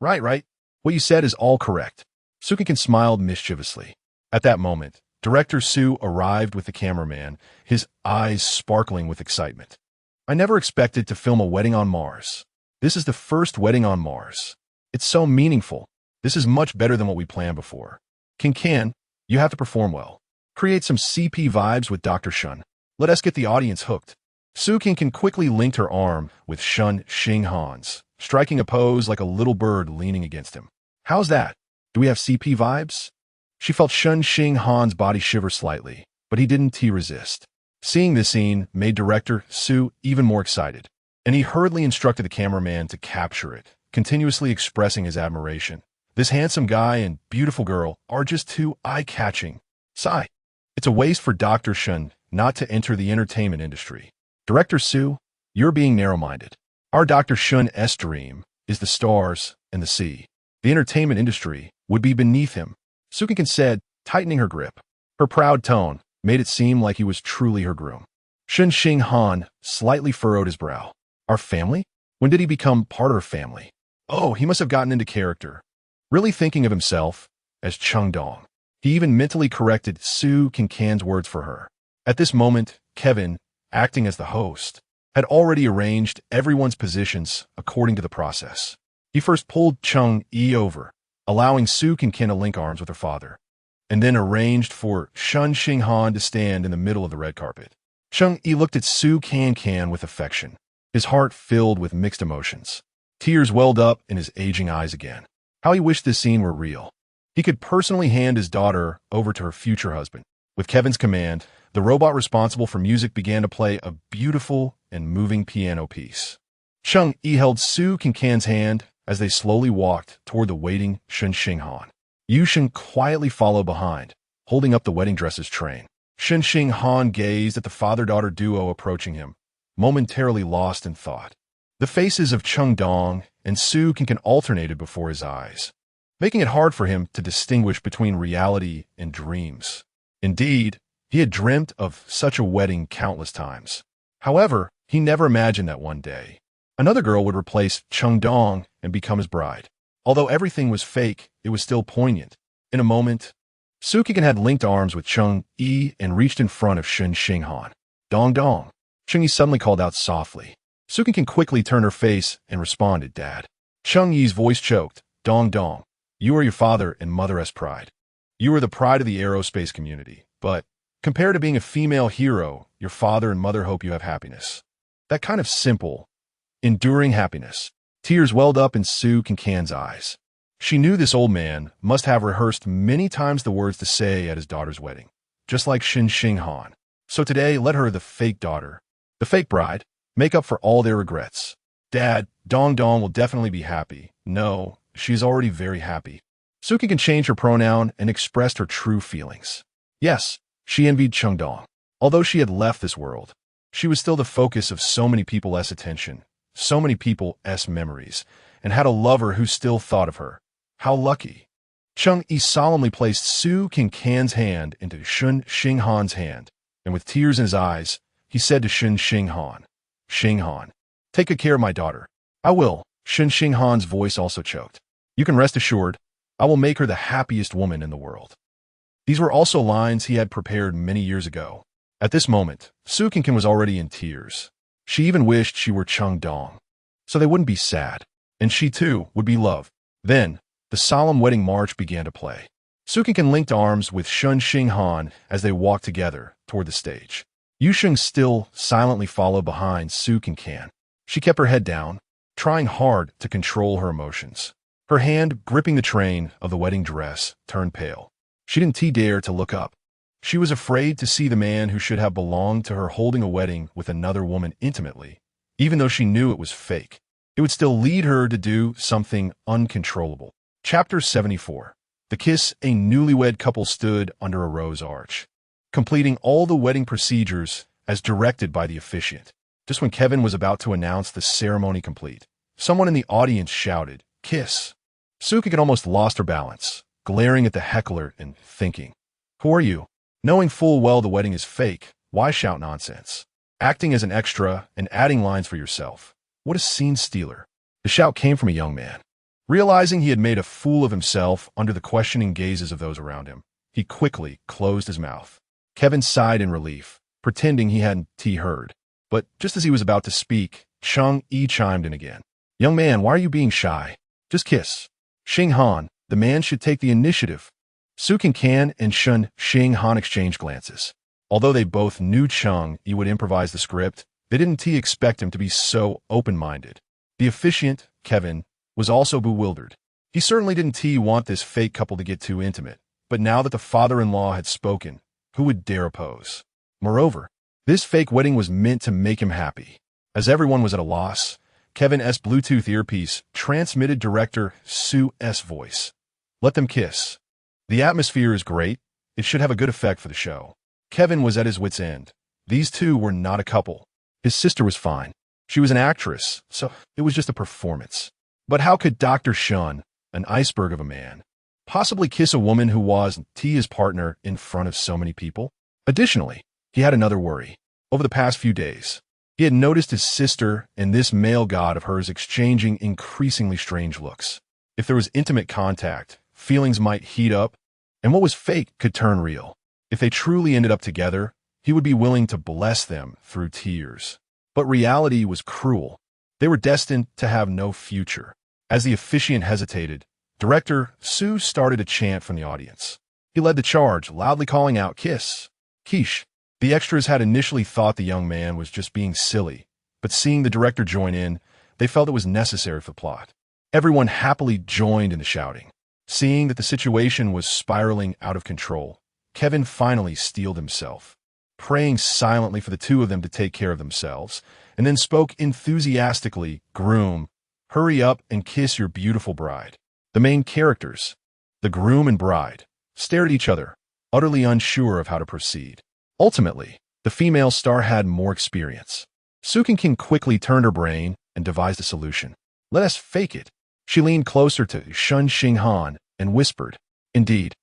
Right. What you said is all correct. Su Cancan smiled mischievously. At that moment, Director Su arrived with the cameraman, his eyes sparkling with excitement. I never expected to film a wedding on Mars. This is the first wedding on Mars. It's so meaningful. This is much better than what we planned before. Cancan, you have to perform well. Create some CP vibes with Dr. Shen. Let us get the audience hooked. Su Cancan quickly linked her arm with Shen Xinghan's, striking a pose like a little bird leaning against him. How's that? Do we have CP vibes? She felt Shen Xinghan's body shiver slightly, but he didn't resist. Seeing this scene made Director Su even more excited, and he hurriedly instructed the cameraman to capture it, continuously expressing his admiration. This handsome guy and beautiful girl are just too eye-catching. Sigh. It's a waste for Dr. Shen not to enter the entertainment industry. Director Su, you're being narrow-minded. Our Dr. Shen's dream is the stars and the sea. The entertainment industry would be beneath him. Su Cancan said, tightening her grip. Her proud tone made it seem like he was truly her groom. Shen Xinghan slightly furrowed his brow. Our family? When did he become part of our family? Oh, he must have gotten into character. Really thinking of himself as Cheng Dong. He even mentally corrected Su Cancan's words for her. At this moment, Kevin, acting as the host, had already arranged everyone's positions according to the process. He first pulled Cheng Yi over, allowing Su Cancan to link arms with her father, and then arranged for Shen Xinghan to stand in the middle of the red carpet. Cheng Yi looked at Su Cancan with affection, his heart filled with mixed emotions. Tears welled up in his aging eyes again. How he wished this scene were real. He could personally hand his daughter over to her future husband. With Kevin's command, the robot responsible for music began to play a beautiful and moving piano piece. Cheng Yi held Su Cancan's hand as they slowly walked toward the waiting Shen Xinghan. Yushen quietly followed behind, holding up the wedding dresses train. Shen Xinghan gazed at the father-daughter duo approaching him, momentarily lost in thought. The faces of Cheng Dong and Su Cancan alternated before his eyes, making it hard for him to distinguish between reality and dreams. Indeed, he had dreamt of such a wedding countless times. However, he never imagined that one day another girl would replace Cheng Dong and become his bride. Although everything was fake, it was still poignant. In a moment, Su Cancan had linked arms with Cheng Yi and reached in front of Shen Xinghan. Dong Dong. Cheng Yi suddenly called out softly. Su Cancan quickly turned her face and responded, Dad. Cheng Yi's voice choked. Dong Dong. You are your father and mother's pride. You are the pride of the aerospace community. But, compared to being a female hero, your father and mother hope you have happiness. That kind of simple, enduring happiness. Tears welled up in Su Cancan's eyes. She knew this old man must have rehearsed many times the words to say at his daughter's wedding, just like Shen Xinghan. So today, let her, the fake daughter, the fake bride, make up for all their regrets. Dad, Dong Dong will definitely be happy. No, she's already very happy. Su Cancan changed her pronoun and expressed her true feelings. Yes, she envied Cheng Dong. Although she had left this world, she was still the focus of so many people's attention, so many people's memories, and had a lover who still thought of her. How lucky. Cheng Yi solemnly placed Su Cancan's hand into Shen Xinghan's hand, and with tears in his eyes, he said to Shen Xinghan, Xinghan, take good care of my daughter. I will. Shen Xinghan's voice also choked. You can rest assured, I will make her the happiest woman in the world. These were also lines he had prepared many years ago. At this moment, Su Cancan was already in tears. She even wished she were Cheng Dong, so they wouldn't be sad, and she too would be loved. Then, the solemn wedding march began to play. Su Cancan linked arms with Shen Xinghan as they walked together toward the stage. Yusheng still silently followed behind Su Cancan. She kept her head down, trying hard to control her emotions. Her hand, gripping the train of the wedding dress, turned pale. She didn't dare to look up. She was afraid to see the man who should have belonged to her holding a wedding with another woman intimately, even though she knew it was fake. It would still lead her to do something uncontrollable. Chapter 74. The kiss, a newlywed couple stood under a rose arch, completing all the wedding procedures as directed by the officiant. Just when Kevin was about to announce the ceremony complete, someone in the audience shouted, "Kiss!" Suki had almost lost her balance, glaring at the heckler and thinking, "Who are you?" Knowing full well the wedding is fake, why shout nonsense? Acting as an extra and adding lines for yourself. What a scene stealer. The shout came from a young man. Realizing he had made a fool of himself under the questioning gazes of those around him, he quickly closed his mouth. Kevin sighed in relief, pretending he hadn't heard. But just as he was about to speak, Chang Yi chimed in again. "Young man, why are you being shy? Just kiss." Xinghan, the man should take the initiative. Cancan and Shen Xinghan exchanged glances. Although they both knew Chang Yi would improvise the script, they didn't expect him to be so open-minded. The officiant, Kevin, was also bewildered. He certainly didn't want this fake couple to get too intimate, but now that the father-in-law had spoken, who would dare oppose? Moreover, this fake wedding was meant to make him happy. As everyone was at a loss, Kevin's Bluetooth earpiece transmitted director Su's voice. "Let them kiss. The atmosphere is great. It should have a good effect for the show." Kevin was at his wit's end. These two were not a couple. His sister was fine. She was an actress, so it was just a performance. But how could Dr. Shun, an iceberg of a man, possibly kiss a woman who was his partner in front of so many people? Additionally, he had another worry. Over the past few days, he had noticed his sister and this male god of hers exchanging increasingly strange looks. If there was intimate contact, feelings might heat up, and what was fake could turn real. If they truly ended up together, he would be willing to bless them through tears. But reality was cruel. They were destined to have no future. As the officiant hesitated, director Su started a chant from the audience. He led the charge, loudly calling out, "Kiss! Quiche!" The extras had initially thought the young man was just being silly, but seeing the director join in, they felt it was necessary for the plot. Everyone happily joined in the shouting. Seeing that the situation was spiraling out of control, Kevin finally steeled himself, praying silently for the two of them to take care of themselves, and then spoke enthusiastically, "Groom, hurry up and kiss your beautiful bride." The main characters, the groom and bride, stared at each other, utterly unsure of how to proceed. Ultimately, the female star had more experience. Cancan quickly turned her brain and devised a solution. "Let us fake it." She leaned closer to Shen Xinghan and whispered, "Indeed,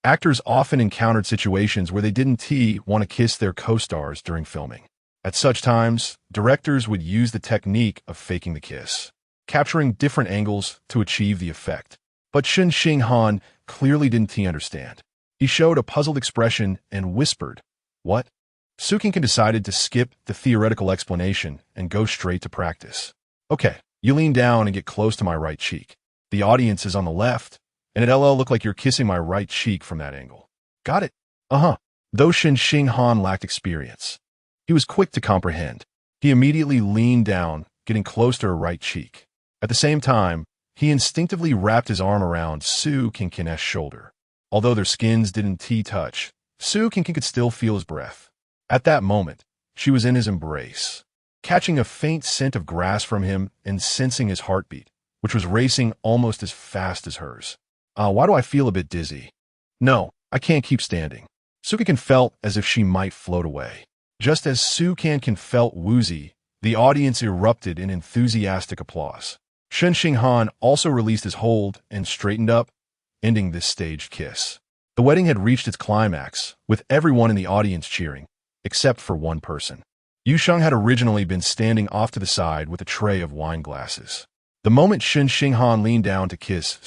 actors often encountered situations where they didn't want to kiss their co-stars during filming. At such times, directors would use the technique of faking the kiss, capturing different angles to achieve the effect." But Shen Xinghan clearly didn't understand. He showed a puzzled expression and whispered, "What?" Cancan decided to skip the theoretical explanation and go straight to practice. "Okay, you lean down and get close to my right cheek. The audience is on the left, and it'll look like you're kissing my right cheek from that angle." "Got it." Though Shen Xinghan lacked experience, he was quick to comprehend. He immediately leaned down, getting close to her right cheek. At the same time, he instinctively wrapped his arm around Cancan's shoulder. Although their skins didn't touch, Cancan could still feel his breath. At that moment, she was in his embrace, catching a faint scent of grass from him and sensing his heartbeat, which was racing almost as fast as hers. Why do I feel a bit dizzy? No, I can't keep standing." Cancan felt as if she might float away. Just as Cancan felt woozy, the audience erupted in enthusiastic applause. Shen Xinghan also released his hold and straightened up, ending this staged kiss. The wedding had reached its climax, with everyone in the audience cheering, except for one person. Yusheng had originally been standing off to the side with a tray of wine glasses. The moment Shen Xinghan leaned down to kiss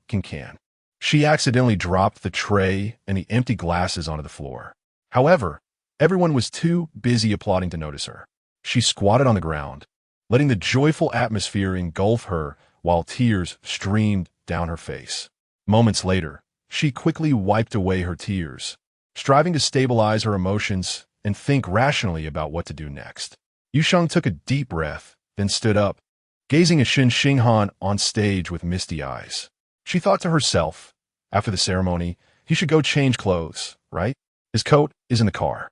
Cancan, she accidentally dropped the tray and the empty glasses onto the floor. However, everyone was too busy applauding to notice her. She squatted on the ground, letting the joyful atmosphere engulf her while tears streamed down her face. Moments later, she quickly wiped away her tears, striving to stabilize her emotions and think rationally about what to do next. Yusheng took a deep breath, then stood up, gazing at Shen Xinghan on stage with misty eyes. She thought to herself, after the ceremony, he should go change clothes, right? His coat is in the car.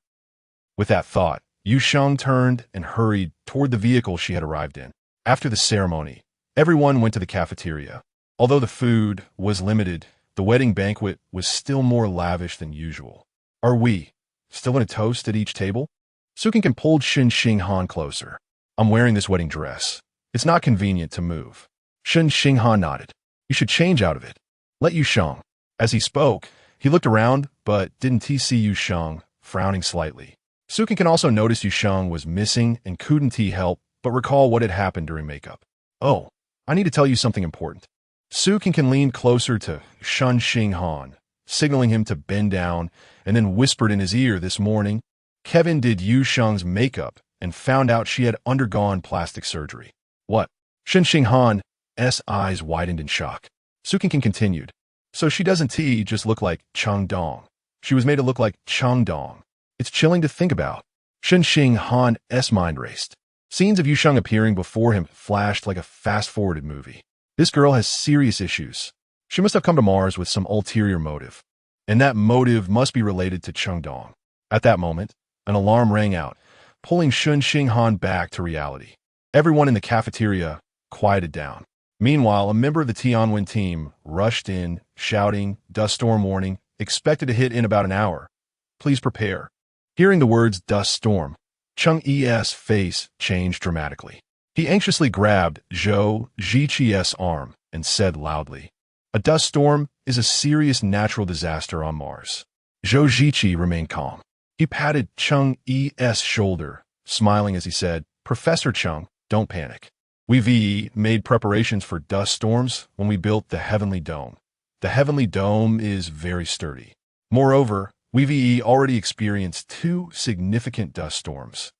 With that thought, Yusheng turned and hurried toward the vehicle she had arrived in. After the ceremony, everyone went to the cafeteria. Although the food was limited, The wedding banquet was still more lavish than usual. Are we still in a toast at each table? Su Cancan pulled Shen Xinghan closer. I'm wearing this wedding dress. It's not convenient to move. Shen Xinghan nodded. You should change out of it. Let Yu Sheng. As he spoke, he looked around, but didn't see Yu Sheng, frowning slightly. Su Cancan also noticed Yu Sheng was missing and couldn't help but recall what had happened during makeup. Oh, I need to tell you something important. Su Cancan leaned closer to Shen Xinghan, signaling him to bend down, and then whispered in his ear this morning, Kevin did Yu Sheng's makeup and found out she had undergone plastic surgery. What? Shen Xinghan's eyes widened in shock. Su Cancan continued. So she doesn't just look like Cheng Dong. She was made to look like Cheng Dong. It's chilling to think about. Shen Xinghan's mind raced. Scenes of Yu Sheng appearing before him flashed like a fast-forwarded movie. This girl has serious issues. She must have come to Mars with some ulterior motive. And that motive must be related to Cheng Dong. At that moment, an alarm rang out, pulling Shen Xinghan back to reality. Everyone in the cafeteria quieted down. Meanwhile, a member of the Tianwen team rushed in, shouting, dust storm warning, expected to hit in about an hour. Please prepare. Hearing the words dust storm, Cheng Yi's face changed dramatically. He anxiously grabbed Zhou Ziqi's arm and said loudly, a dust storm is a serious natural disaster on Mars. Zhou Ziqi remained calm. He patted Cheng Yi's shoulder, smiling as he said, Professor Cheng, don't panic. We made preparations for dust storms when we built the Heavenly Dome. The Heavenly Dome is very sturdy. Moreover, we already experienced 2 significant dust storms,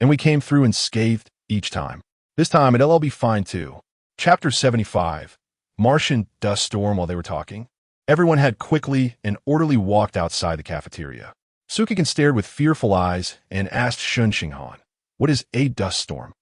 and we came through unscathed each time. This time it'll all be fine too. Chapter 75, Martian dust storm. While they were talking, everyone had quickly and orderly walked outside the cafeteria. Su Cancan stared with fearful eyes and asked Shen Xinghan, what is a dust storm?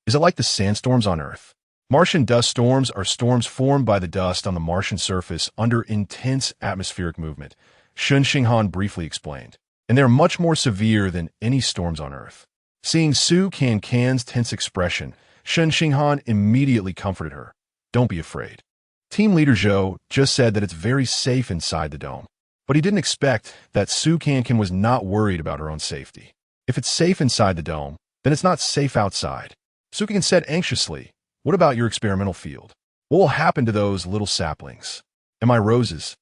Is it like the sandstorms on Earth? Martian dust storms are storms formed by the dust on the Martian surface under intense atmospheric movement, Shen Xinghan briefly explained, and they're much more severe than any storms on Earth. Seeing Su Cancan's tense expression, Shen Xinghan immediately comforted her. Don't be afraid. Team leader Zhou just said that it's very safe inside the dome, but he didn't expect that Su Cancan was not worried about her own safety. If it's safe inside the dome, then it's not safe outside. Su Cancan said anxiously, what about your experimental field? What will happen to those little saplings? Am I roses?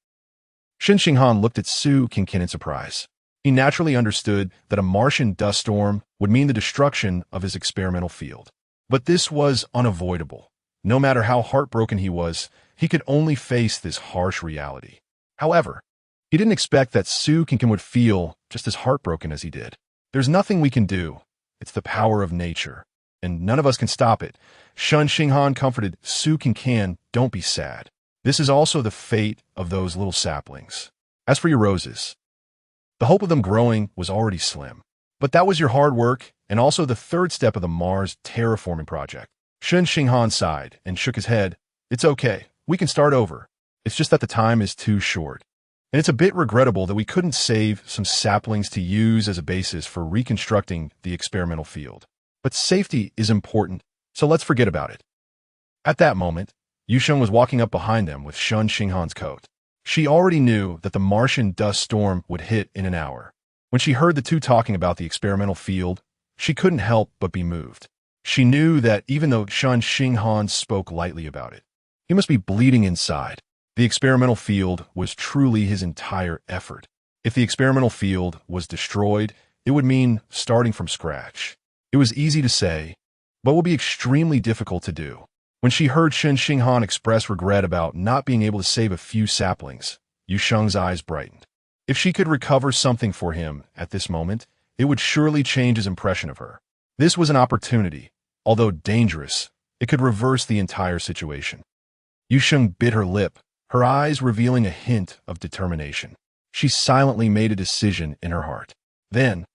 Shen Xinghan looked at Su Cancan in surprise. He naturally understood that a Martian dust storm would mean the destruction of his experimental field. But this was unavoidable. No matter how heartbroken he was, he could only face this harsh reality. However, he didn't expect that Su Cancan would feel just as heartbroken as he did. There's nothing we can do. It's the power of nature, and none of us can stop it. Shen Xinghan comforted Su Cancan, don't be sad. This is also the fate of those little saplings. As for your roses, the hope of them growing was already slim. But that was your hard work and also the 3rd step of the Mars terraforming project. Shen Xinghan sighed and shook his head. It's okay. We can start over. It's just that the time is too short. And it's a bit regrettable that we couldn't save some saplings to use as a basis for reconstructing the experimental field. But safety is important, so let's forget about it. At that moment, Yu Sheng was walking up behind them with Shen Xinghan's coat. She already knew that the Martian dust storm would hit in an hour. When she heard the two talking about the experimental field, she couldn't help but be moved. She knew that even though Shen Xinghan spoke lightly about it, he must be bleeding inside. The experimental field was truly his entire effort. If the experimental field was destroyed, it would mean starting from scratch. It was easy to say, but would be extremely difficult to do. When she heard Shen Xinghan express regret about not being able to save a few saplings, Yu Sheng's eyes brightened. If she could recover something for him at this moment, it would surely change his impression of her. This was an opportunity. Although dangerous, it could reverse the entire situation. Yu Sheng bit her lip, her eyes revealing a hint of determination. She silently made a decision in her heart. Then,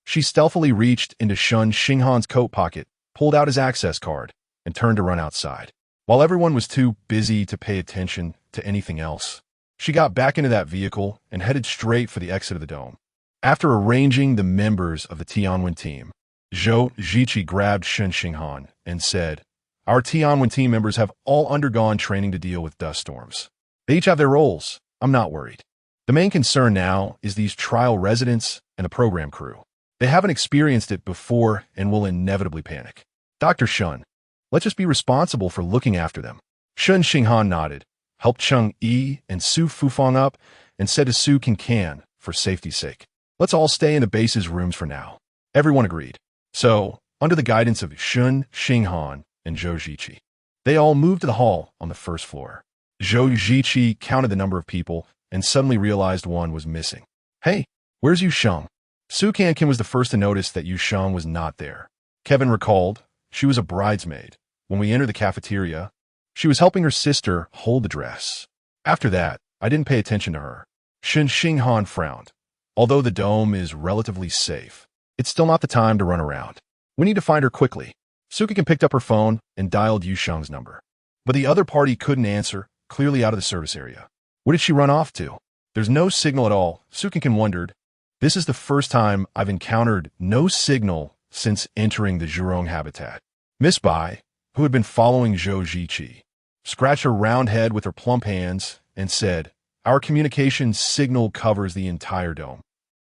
she stealthily reached into Shen Xinghan's coat pocket, pulled out his access card, and turned to run outside. While everyone was too busy to pay attention to anything else, she got back into that vehicle and headed straight for the exit of the dome. After arranging the members of the Tianwen team, Zhou Ziqi grabbed Shen Xinghan and said, our Tianwen team members have all undergone training to deal with dust storms. They each have their roles. I'm not worried. The main concern now is these trial residents and the program crew. They haven't experienced it before and will inevitably panic. Dr. Shen, let's just be responsible for looking after them. Shen Xinghan nodded, helped Cheng Yi and Su Fufang up, and said to Su Cancan, for safety's sake, let's all stay in the base's rooms for now. Everyone agreed. So, under the guidance of Shen Xinghan and Zhou Ziqi, they all moved to the hall on the first floor. Zhou Ziqi counted the number of people and suddenly realized one was missing. Hey, where's Yu Sheng? Su Cancan was the first to notice that Yu Sheng was not there. Kevin recalled she was a bridesmaid. When we entered the cafeteria, she was helping her sister hold the dress. After that, I didn't pay attention to her. Shen Xinghan frowned. Although the dome is relatively safe, it's still not the time to run around. We need to find her quickly. Su Cancan picked up her phone and dialed Yu Sheng's number. But the other party couldn't answer, clearly out of the service area. What did she run off to? There's no signal at all. Su Cancan wondered. This is the first time I've encountered no signal since entering the Zhurong habitat. Miss Bai, who had been following Zhou Ziqi, scratched her round head with her plump hands and said, our communication signal covers the entire dome.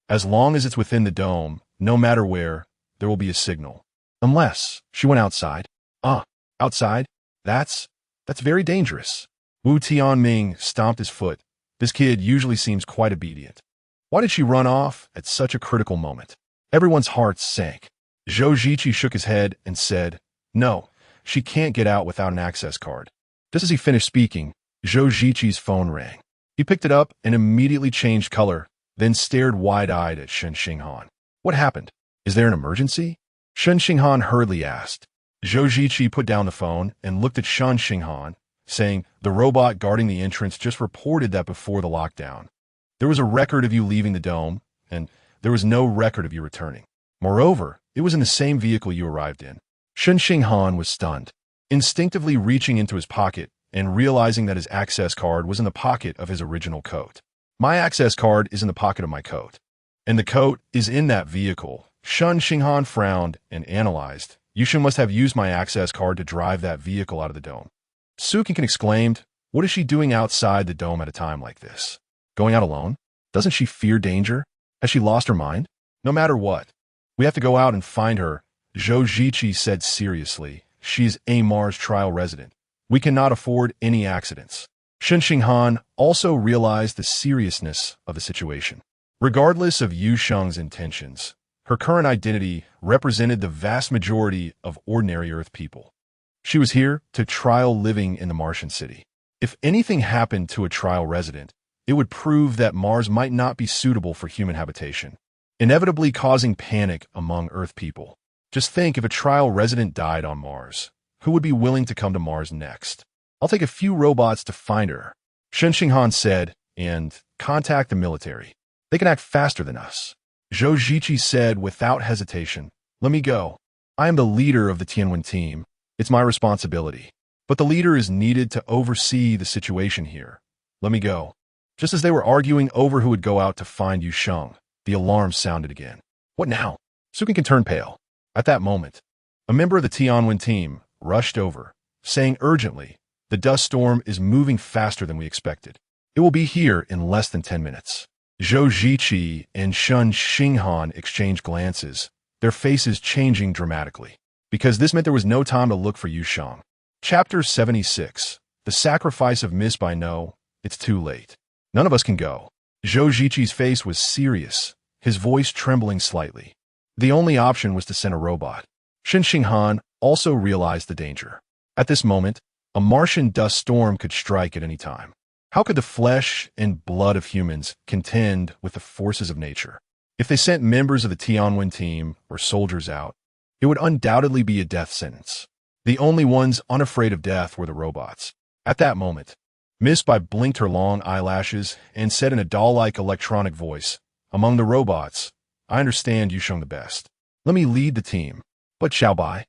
As long as it's within the dome, no matter where, there will be a signal. Unless she went outside. Outside? That's very dangerous. Wu Tianming stomped his foot. This kid usually seems quite obedient. Why did she run off at such a critical moment? Everyone's hearts sank. Zhou Ziqi shook his head and said, no, she can't get out without an access card. Just as he finished speaking, Zhou Ziqi's phone rang. He picked it up and immediately changed color, then stared wide-eyed at Shen Xinghan. What happened? Is there an emergency? Shen Xinghan hurriedly asked. Zhou Ziqi put down the phone and looked at Shen Xinghan, saying, the robot guarding the entrance just reported that before the lockdown. There was a record of you leaving the dome, and there was no record of you returning. Moreover, it was in the same vehicle you arrived in. Shen Xinghan was stunned, instinctively reaching into his pocket and realizing that his access card was in the pocket of his original coat. My access card is in the pocket of my coat, and the coat is in that vehicle. Shen Xinghan frowned and analyzed. Yushin must have used my access card to drive that vehicle out of the dome. Su Cancan exclaimed, what is she doing outside the dome at a time like this? Going out alone? Doesn't she fear danger? Has she lost her mind? No matter what, we have to go out and find her, Zhou Ziqi said seriously. She's a Mars trial resident. We cannot afford any accidents. Shen Xinghan also realized the seriousness of the situation. Regardless of Yu Sheng's intentions, her current identity represented the vast majority of ordinary Earth people. She was here to trial living in the Martian city. If anything happened to a trial resident, it would prove that Mars might not be suitable for human habitation, inevitably causing panic among Earth people. Just think, if a trial resident died on Mars, who would be willing to come to Mars next? I'll take a few robots to find her, Shen Xinghan said, and contact the military. They can act faster than us. Zhou Ziqi said without hesitation, let me go. I am the leader of the Tianwen team. It's my responsibility. But the leader is needed to oversee the situation here. Let me go. Just as they were arguing over who would go out to find Yu Sheng, the alarm sounded again. What now? Su Cancan turned pale. At that moment, a member of the Tianwen team rushed over, saying urgently, the dust storm is moving faster than we expected. It will be here in less than 10 minutes. Zhou Ziqi and Shen Xinghan exchanged glances, their faces changing dramatically, because this meant there was no time to look for Yu Sheng. Chapter 76. The Sacrifice of Miss Bai. No, it's too late. None of us can go. Zhou Ziqi's face was serious, his voice trembling slightly. The only option was to send a robot. Shen Xinghan also realized the danger. At this moment, a Martian dust storm could strike at any time. How could the flesh and blood of humans contend with the forces of nature? If they sent members of the Tianwen team or soldiers out, it would undoubtedly be a death sentence. The only ones unafraid of death were the robots. At that moment, Miss Bai blinked her long eyelashes and said in a doll-like electronic voice, among the robots, I understand Yu Sheng the best. Let me lead the team. But Xiao Bai?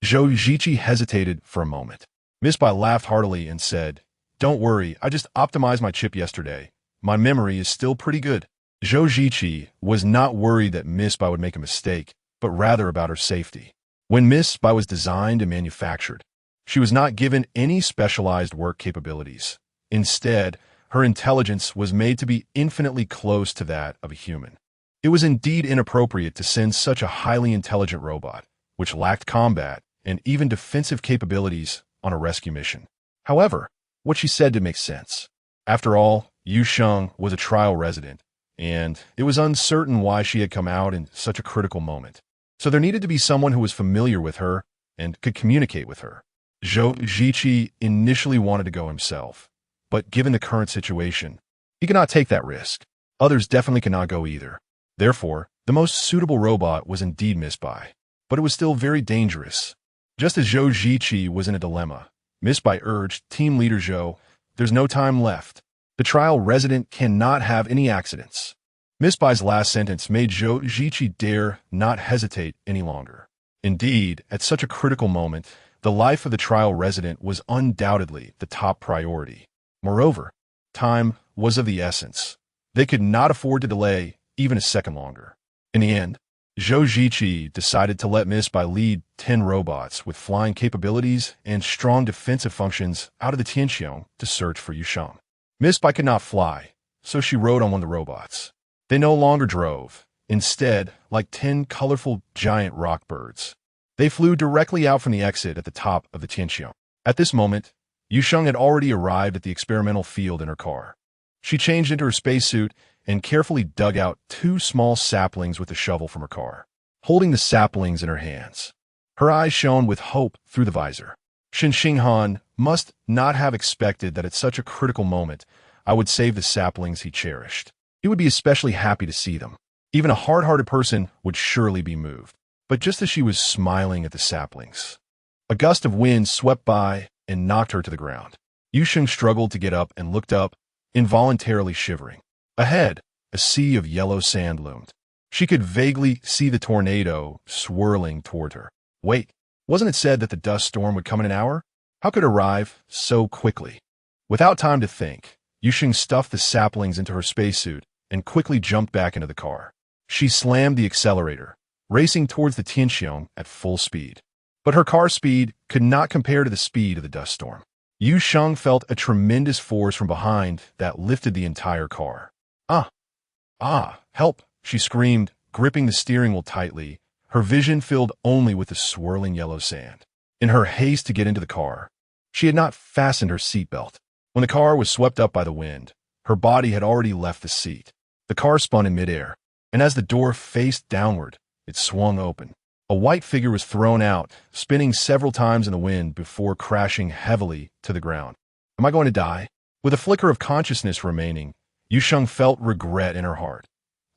Zhou Ziqi hesitated for a moment. Miss Bai laughed heartily and said, don't worry, I just optimized my chip yesterday. My memory is still pretty good. Zhou Ziqi was not worried that Miss Bai would make a mistake, but rather about her safety. When Miss Bai was designed and manufactured, she was not given any specialized work capabilities. Instead, Her intelligence was made to be infinitely close to that of a human. It was indeed inappropriate to send such a highly intelligent robot, which lacked combat and even defensive capabilities, on a rescue mission. However, what she said did make sense. After all, Yu Sheng was a trial resident, and it was uncertain why she had come out in such a critical moment. So there needed to be someone who was familiar with her and could communicate with her. Zhou Ziqi initially wanted to go himself, but given the current situation, he could not take that risk. Others definitely cannot go either. Therefore, the most suitable robot was indeed Miss Bai, but it was still very dangerous. Just as Zhou Ziqi was in a dilemma, Miss Bai urged Team Leader Zhou, "There's no time left. The trial resident cannot have any accidents." Miss Bai's last sentence made Zhou Ziqi dare not hesitate any longer. Indeed, at such a critical moment, the life of the trial resident was undoubtedly the top priority. Moreover, time was of the essence. They could not afford to delay even a second longer. In the end, Zhou Ziqi decided to let Miss Bai lead 10 robots with flying capabilities and strong defensive functions out of the Tianqiong to search for Yu Sheng. Miss Bai could not fly, so she rode on one of the robots. They no longer drove. Instead, like 10 colorful giant rock birds, they flew directly out from the exit at the top of the Tianqiong. At this moment, Yu Sheng had already arrived at the experimental field in her car. She changed into her spacesuit and carefully dug out 2 small saplings with a shovel from her car, holding the saplings in her hands. Her eyes shone with hope through the visor. Shen Xinghan must not have expected that at such a critical moment, I would save the saplings he cherished. He would be especially happy to see them. Even a hard-hearted person would surely be moved. But just as she was smiling at the saplings, a gust of wind swept by and knocked her to the ground. Yu Sheng struggled to get up and looked up, involuntarily shivering. Ahead, a sea of yellow sand loomed. She could vaguely see the tornado swirling toward her. Wait, wasn't it said that the dust storm would come in an hour? How could it arrive so quickly? Without time to think, Yu Sheng stuffed the saplings into her spacesuit and quickly jumped back into the car. She slammed the accelerator, racing towards the Tianqiong at full speed. But her car speed could not compare to the speed of the dust storm. Yu Sheng felt a tremendous force from behind that lifted the entire car. Help, she screamed, gripping the steering wheel tightly, her vision filled only with the swirling yellow sand. In her haste to get into the car, she had not fastened her seatbelt. When the car was swept up by the wind, her body had already left the seat. The car spun in midair, and as the door faced downward, it swung open. A white figure was thrown out, spinning several times in the wind before crashing heavily to the ground. Am I going to die? With a flicker of consciousness remaining, Yu Sheng felt regret in her heart.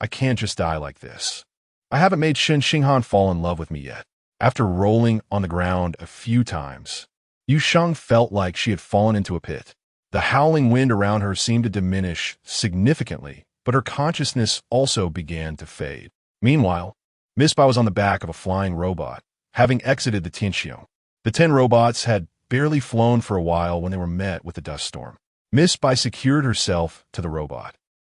I can't just die like this. I haven't made Shen Xinghan fall in love with me yet. After rolling on the ground a few times, Yu Sheng felt like she had fallen into a pit. The howling wind around her seemed to diminish significantly, but her consciousness also began to fade. Meanwhile, Miss Bai was on the back of a flying robot, having exited the Tianqiong. The 10 robots had barely flown for a while when they were met with the dust storm. Miss Bai secured herself to the robot,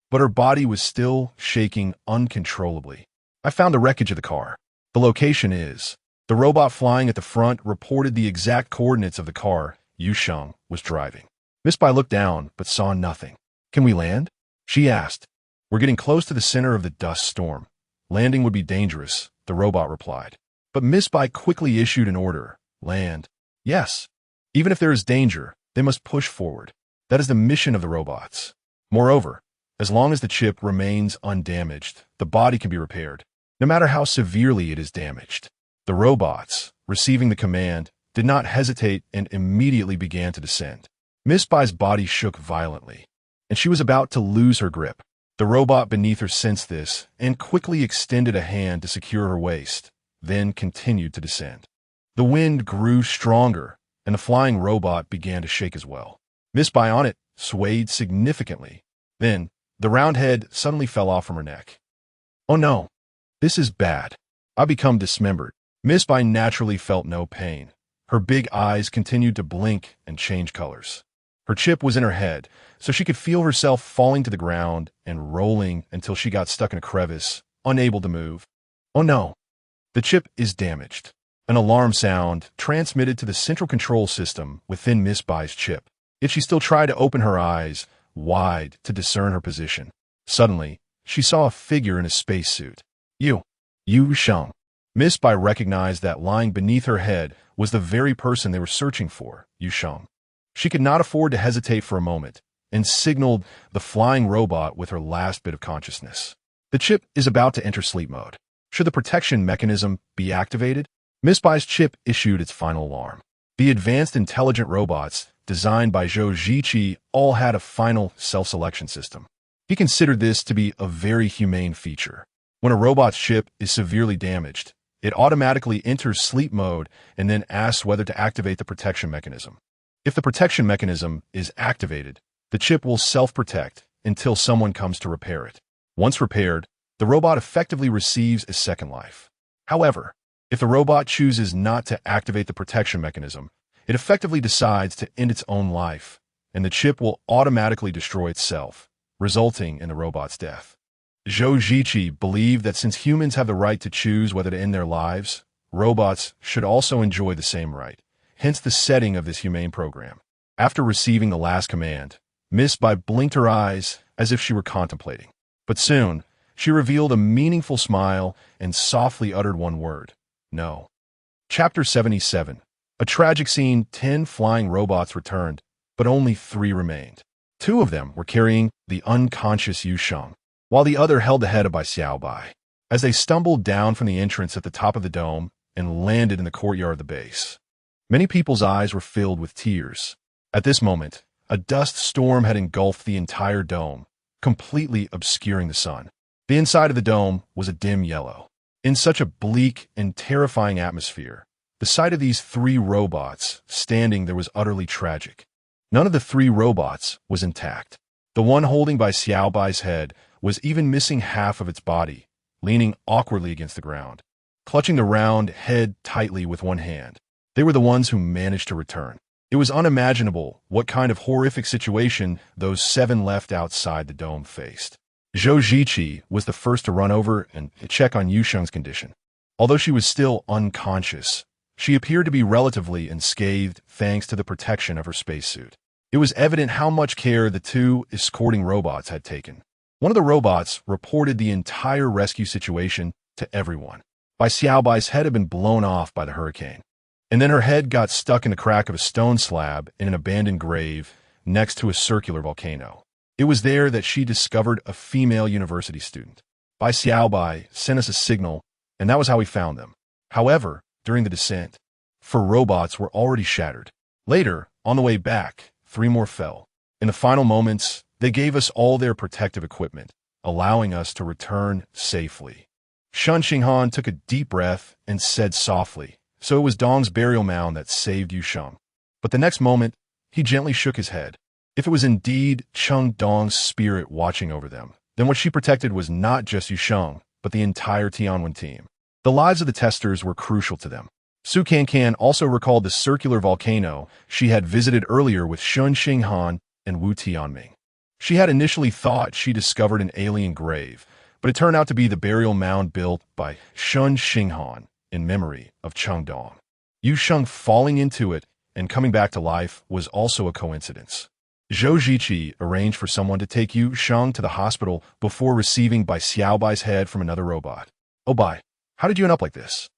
but her body was still shaking uncontrollably. I found the wreckage of the car. The location is. The robot flying at the front reported the exact coordinates of the car Yu Sheng was driving. Miss Bai looked down, but saw nothing. Can we land? She asked. We're getting close to the center of the dust storm. Landing would be dangerous, the robot replied. But Miss Bai quickly issued an order. Land. Yes. Even if there is danger, they must push forward. That is the mission of the robots. Moreover, as long as the chip remains undamaged, the body can be repaired, no matter how severely it is damaged. The robots, receiving the command, did not hesitate and immediately began to descend. Miss Bai's body shook violently, and she was about to lose her grip. The robot beneath her sensed this and quickly extended a hand to secure her waist, then continued to descend. The wind grew stronger, and the flying robot began to shake as well. Miss Bai on it swayed significantly. Then, the round head suddenly fell off from her neck. Oh no, this is bad. I become dismembered. Miss Bai naturally felt no pain. Her big eyes continued to blink and change colors. Her chip was in her head, so she could feel herself falling to the ground and rolling until she got stuck in a crevice, unable to move. Oh no, the chip is damaged. An alarm sound transmitted to the central control system within Miss Bai's chip. If she still tried to open her eyes, wide to discern her position. Suddenly, she saw a figure in a spacesuit. Yu Sheng. Miss Bai recognized that lying beneath her head was the very person they were searching for, Yu Sheng. She could not afford to hesitate for a moment, and signaled the flying robot with her last bit of consciousness. The chip is about to enter sleep mode. Should the protection mechanism be activated? Miss Bai's chip issued its final alarm. The advanced intelligent robots, designed by Zhou Ziqi, all had a final self-selection system. He considered this to be a very humane feature. When a robot's chip is severely damaged, it automatically enters sleep mode and then asks whether to activate the protection mechanism. If the protection mechanism is activated, the chip will self-protect until someone comes to repair it. Once repaired, the robot effectively receives a second life. However, if the robot chooses not to activate the protection mechanism, it effectively decides to end its own life, and the chip will automatically destroy itself, resulting in the robot's death. Zhou Ziqi believed that since humans have the right to choose whether to end their lives, robots should also enjoy the same right, hence the setting of this humane program. After receiving the last command, Miss Bai blinked her eyes as if she were contemplating. But soon, she revealed a meaningful smile and softly uttered one word: no. Chapter 77. A tragic scene. 10 flying robots returned, but only 3 remained. 2 of them were carrying the unconscious Yu Sheng, while the other held the head of Bai Xiaobai. As they stumbled down from the entrance at the top of the dome and landed in the courtyard of the base, many people's eyes were filled with tears. At this moment, a dust storm had engulfed the entire dome, completely obscuring the sun. The inside of the dome was a dim yellow. In such a bleak and terrifying atmosphere, the sight of these 3 robots standing there was utterly tragic. None of the 3 robots was intact. The one holding Bai Xiaobai's head was even missing half of its body, leaning awkwardly against the ground, clutching the round head tightly with one hand. They were the ones who managed to return. It was unimaginable what kind of horrific situation those 7 left outside the dome faced. Zhou Ziqi was the first to run over and check on Yu Sheng's condition. Although she was still unconscious, she appeared to be relatively unscathed thanks to the protection of her spacesuit. It was evident how much care the 2 escorting robots had taken. One of the robots reported the entire rescue situation to everyone. Bai Xiaobai's head had been blown off by the hurricane, and then her head got stuck in the crack of a stone slab in an abandoned grave next to a circular volcano. It was there that she discovered a female university student. Bai Xiaobai sent us a signal, and that was how we found them. However, during the descent, 4 robots were already shattered. Later, on the way back, 3 more fell. In the final moments, they gave us all their protective equipment, allowing us to return safely. Shen Xinghan took a deep breath and said softly, "So it was Dong's burial mound that saved Yu Sheng." But the next moment, he gently shook his head. If it was indeed Cheng Dong's spirit watching over them, then what she protected was not just Yu Sheng, but the entire Tianwen team. The lives of the testers were crucial to them. Cancan also recalled the circular volcano she had visited earlier with Shen Xinghan and Wu Tianming. She had initially thought she discovered an alien grave, but it turned out to be the burial mound built by Shen Xinghan in memory of Cheng Dong. Yu Sheng falling into it and coming back to life was also a coincidence. Zhou Ziqi arranged for someone to take Yu Sheng to the hospital before receiving Bai Xiaobai's head from another robot. "Oh, Bai, how did you end up like this?"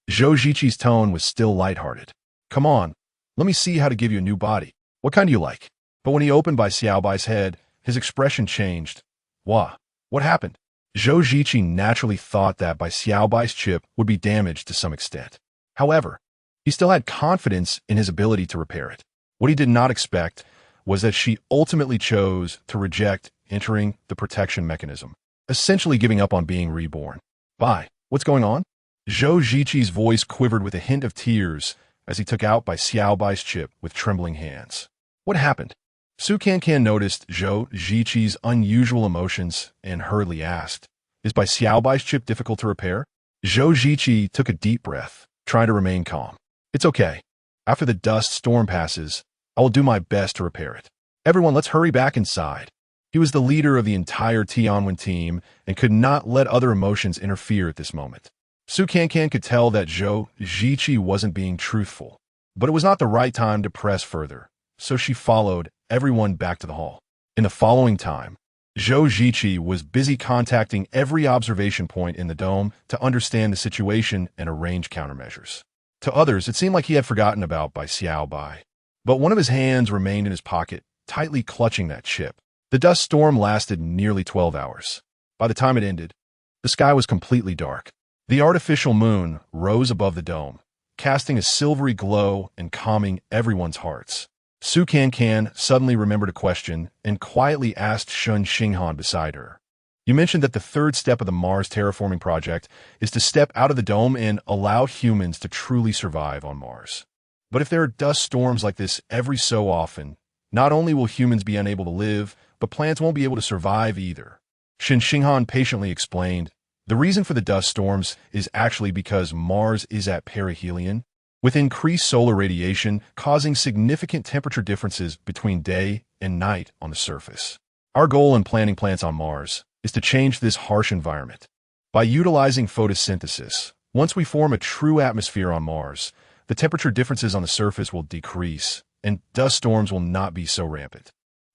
Zhou Ziqi's tone was still lighthearted. "Come on, let me see how to give you a new body. What kind do you like?" But when he opened Bai Xiaobai's head, his expression changed. "What happened?" Zhou Ziqi naturally thought that Bai Xiaobai's chip would be damaged to some extent. However, he still had confidence in his ability to repair it. What he did not expect was that she ultimately chose to reject entering the protection mechanism, essentially giving up on being reborn. "Bai, what's going on?" Zhou Ziqi's voice quivered with a hint of tears as he took out Bai Xiaobai's chip with trembling hands. "What happened?" Cancan noticed Zhou Ziqi's unusual emotions and hurriedly asked, "Is Bai Xiaobai's chip difficult to repair?" Zhou Ziqi took a deep breath, trying to remain calm. "It's okay. After the dust storm passes, I will do my best to repair it. Everyone, let's hurry back inside." He was the leader of the entire Tianwen team and could not let other emotions interfere at this moment. Cancan could tell that Zhou Ziqi wasn't being truthful, but it was not the right time to press further, so she followed everyone back to the hall. In the following time, Zhou Ziqi was busy contacting every observation point in the dome to understand the situation and arrange countermeasures. To others, it seemed like he had forgotten about Bai Xiao Bai. But one of his hands remained in his pocket, tightly clutching that chip. The dust storm lasted nearly 12 hours. By the time it ended, the sky was completely dark. The artificial moon rose above the dome, casting a silvery glow and calming everyone's hearts. Cancan suddenly remembered a question and quietly asked Shen Xinghan beside her. You mentioned that the third step of the Mars terraforming project is to step out of the dome and allow humans to truly survive on Mars. But if there are dust storms like this every so often, not only will humans be unable to live, but plants won't be able to survive either. Shen Xinghan patiently explained, the reason for the dust storms is actually because Mars is at perihelion, with increased solar radiation causing significant temperature differences between day and night on the surface. Our goal in planting plants on Mars is to change this harsh environment. By utilizing photosynthesis, once we form a true atmosphere on Mars, the temperature differences on the surface will decrease, and dust storms will not be so rampant.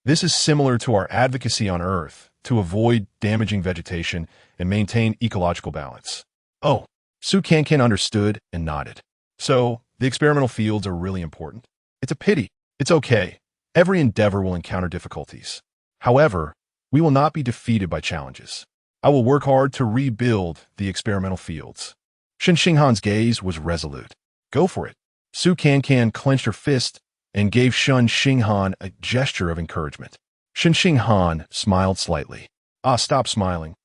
This is similar to our advocacy on Earth to avoid damaging vegetation and maintain ecological balance. Oh, Cancan understood and nodded. So, the experimental fields are really important. It's a pity. It's okay. Every endeavor will encounter difficulties. However, we will not be defeated by challenges. I will work hard to rebuild the experimental fields. Shen Xinghan's gaze was resolute. Go for it. Cancan clenched her fist and gave Shen Xinghan a gesture of encouragement. Shen Xinghan smiled slightly. Stop smiling.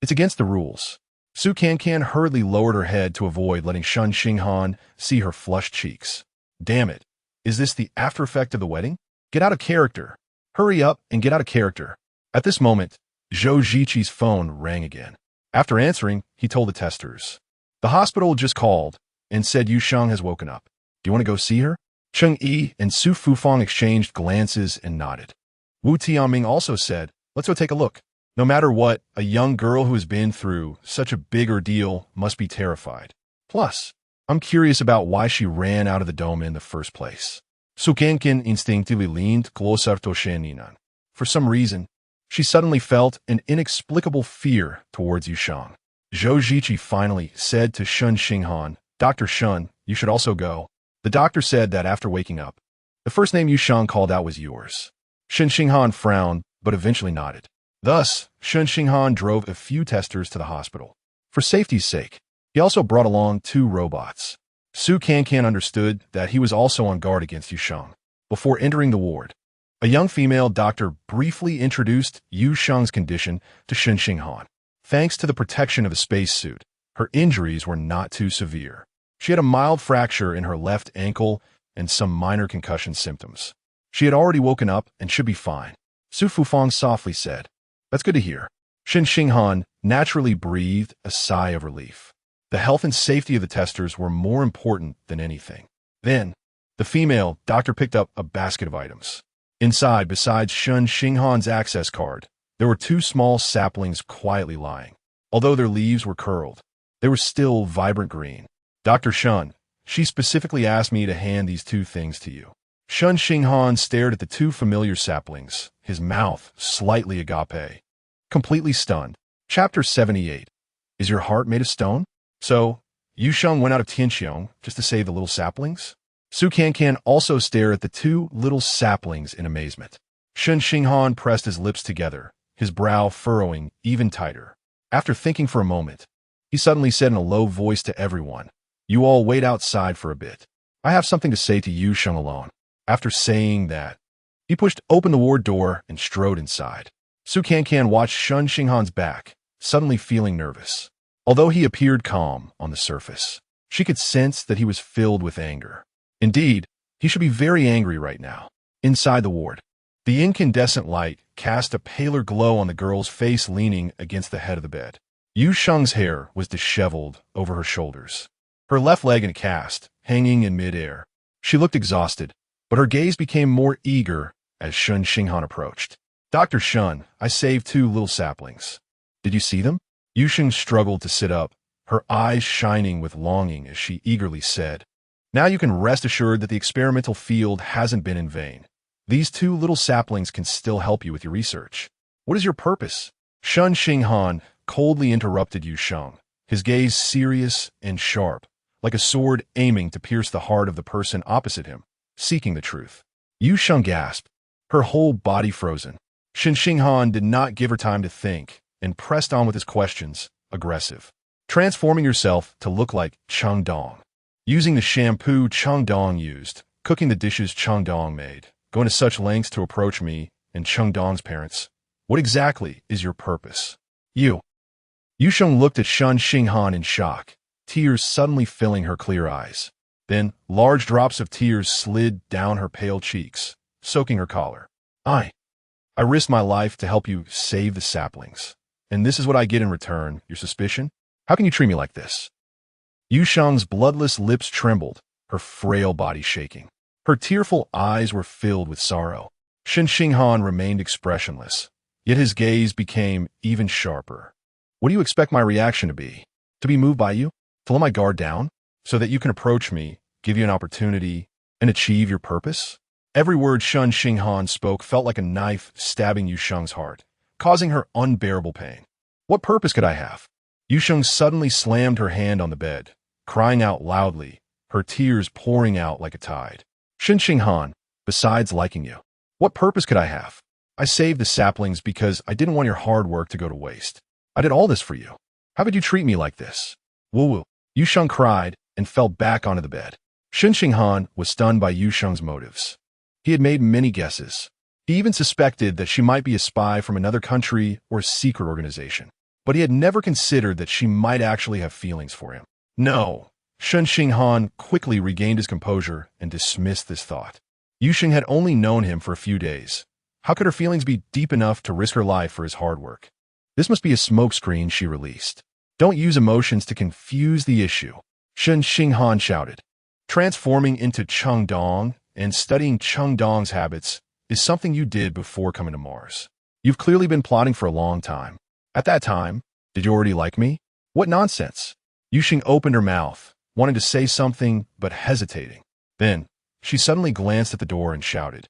It's against the rules. Cancan hurriedly lowered her head to avoid letting Shen Xinghan see her flushed cheeks. Damn it. Is this the after effect of the wedding? Get out of character. Hurry up and get out of character. At this moment, Zhou Ziqi's phone rang again. After answering, he told the testers. The hospital just called and said Yu Sheng has woken up. Do you want to go see her? Cheng Yi and Su Fufang exchanged glances and nodded. Wu Tianming also said, let's go take a look. No matter what, a young girl who has been through such a big ordeal must be terrified. Plus, I'm curious about why she ran out of the dome in the first place. Cancan instinctively leaned closer to Shen Xinghan. For some reason, she suddenly felt an inexplicable fear towards Yu Sheng. Zhou Ziqi finally said to Shen Xinghan, Dr. Shen, you should also go. The doctor said that after waking up, the first name Yu Sheng called out was yours. Shen Xinghan frowned, but eventually nodded. Thus, Shen Xinghan drove a few testers to the hospital. For safety's sake, he also brought along 2 robots. Cancan understood that he was also on guard against Yu Sheng. Before entering the ward, a young female doctor briefly introduced Yu Sheng's condition to Shen Xinghan. Thanks to the protection of the spacesuit, her injuries were not too severe. She had a mild fracture in her left ankle and some minor concussion symptoms. She had already woken up and should be fine. Su Fufang softly said, That's good to hear. Shen Xinghan naturally breathed a sigh of relief. The health and safety of the testers were more important than anything. Then, the female doctor picked up a basket of items. Inside, besides Shen Xinghan's access card, there were 2 small saplings quietly lying. Although their leaves were curled, they were still vibrant green. Dr. Shen, she specifically asked me to hand these 2 things to you. Shen Xinghan stared at the 2 familiar saplings, his mouth slightly agape. Completely stunned. Chapter 78. Is your heart made of stone? So, Yu Sheng went out of Tianxiong just to save the little saplings? Cancan also stared at the 2 little saplings in amazement. Shen Xinghan pressed his lips together, his brow furrowing even tighter. After thinking for a moment, he suddenly said in a low voice to everyone, You all wait outside for a bit. I have something to say to Yu Sheng alone. After saying that, he pushed open the ward door and strode inside. Cancan watched Shen Xinghan's back, suddenly feeling nervous. Although he appeared calm on the surface, she could sense that he was filled with anger. Indeed, he should be very angry right now. Inside the ward, the incandescent light cast a paler glow on the girl's face leaning against the head of the bed. Yu Sheng's hair was disheveled over her shoulders, her left leg in a cast, hanging in midair. She looked exhausted, but her gaze became more eager as Shen Xinghan approached. Dr. Shen, I saved 2 little saplings. Did you see them? Yu Sheng struggled to sit up, her eyes shining with longing as she eagerly said, Now you can rest assured that the experimental field hasn't been in vain. These two little saplings can still help you with your research. What is your purpose? Shen Xinghan coldly interrupted Yu Sheng, his gaze serious and sharp, like a sword aiming to pierce the heart of the person opposite him, seeking the truth. Yu Sheng gasped, her whole body frozen. Shen Xinghan did not give her time to think and pressed on with his questions, aggressive. Transforming yourself to look like Cheng Dong. Using the shampoo Cheng Dong used, cooking the dishes Cheng Dong made, going to such lengths to approach me and Cheng Dong's parents. What exactly is your purpose? Yu Sheng looked at Shen Xinghan in shock, tears suddenly filling her clear eyes. Then, large drops of tears slid down her pale cheeks, soaking her collar. I risked my life to help you save the saplings. And this is what I get in return, your suspicion? How can you treat me like this? Yu Sheng's bloodless lips trembled, her frail body shaking. Her tearful eyes were filled with sorrow. Shen Xinghan remained expressionless, yet his gaze became even sharper. What do you expect my reaction to be? To be moved by you? To let my guard down? So that you can approach me, give you an opportunity, and achieve your purpose? Every word Shen Xinghan spoke felt like a knife stabbing Yu Sheng's heart, causing her unbearable pain. What purpose could I have? Yu Sheng suddenly slammed her hand on the bed, crying out loudly, her tears pouring out like a tide. Shen Xinghan, besides liking you, what purpose could I have? I saved the saplings because I didn't want your hard work to go to waste. I did all this for you. How could you treat me like this? Woo-woo. Yu Sheng cried and fell back onto the bed. Shen Xinghan was stunned by Yu Sheng's motives. He had made many guesses. He even suspected that she might be a spy from another country or a secret organization. But he had never considered that she might actually have feelings for him. No. Shen Xinghan quickly regained his composure and dismissed this thought. Yu Sheng had only known him for a few days. How could her feelings be deep enough to risk her life for his hard work? This must be a smokescreen, she released. Don't use emotions to confuse the issue, Shen Xinghan shouted. Transforming into Cheng Dong and studying Cheng Dong's habits is something you did before coming to Mars. You've clearly been plotting for a long time. At that time, did you already like me? What nonsense. Yu Sheng opened her mouth, wanting to say something, but hesitating. Then, she suddenly glanced at the door and shouted,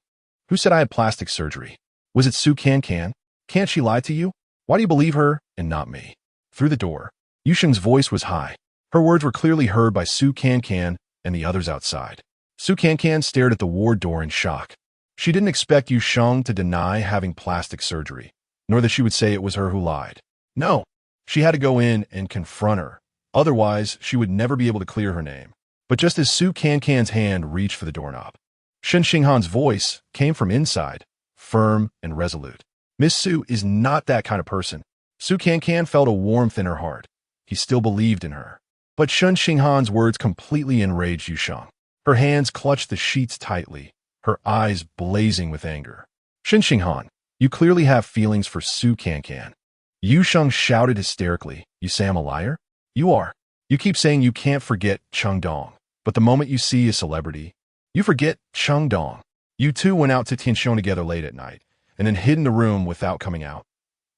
Who said I had plastic surgery? Was it Cancan? Can't she lie to you? Why do you believe her and not me? Through the door, Yu Sheng's voice was high. Her words were clearly heard by Cancan and the others outside. Cancan stared at the ward door in shock. She didn't expect Yu Sheng to deny having plastic surgery, nor that she would say it was her who lied. No, she had to go in and confront her. Otherwise, she would never be able to clear her name. But just as Cancan's hand reached for the doorknob, Shen Xinghan's voice came from inside, firm and resolute. Miss Su is not that kind of person. Cancan felt a warmth in her heart. He still believed in her. But Shen Xinghan's words completely enraged Yu Sheng. Her hands clutched the sheets tightly, her eyes blazing with anger. Shen Xinghan, you clearly have feelings for Cancan. Yu Sheng shouted hysterically, You say I'm a liar? You are. You keep saying you can't forget Cheng Dong, but the moment you see a celebrity, you forget Cheng Dong. You two went out to Tianxiong together late at night, and then hid in the room without coming out.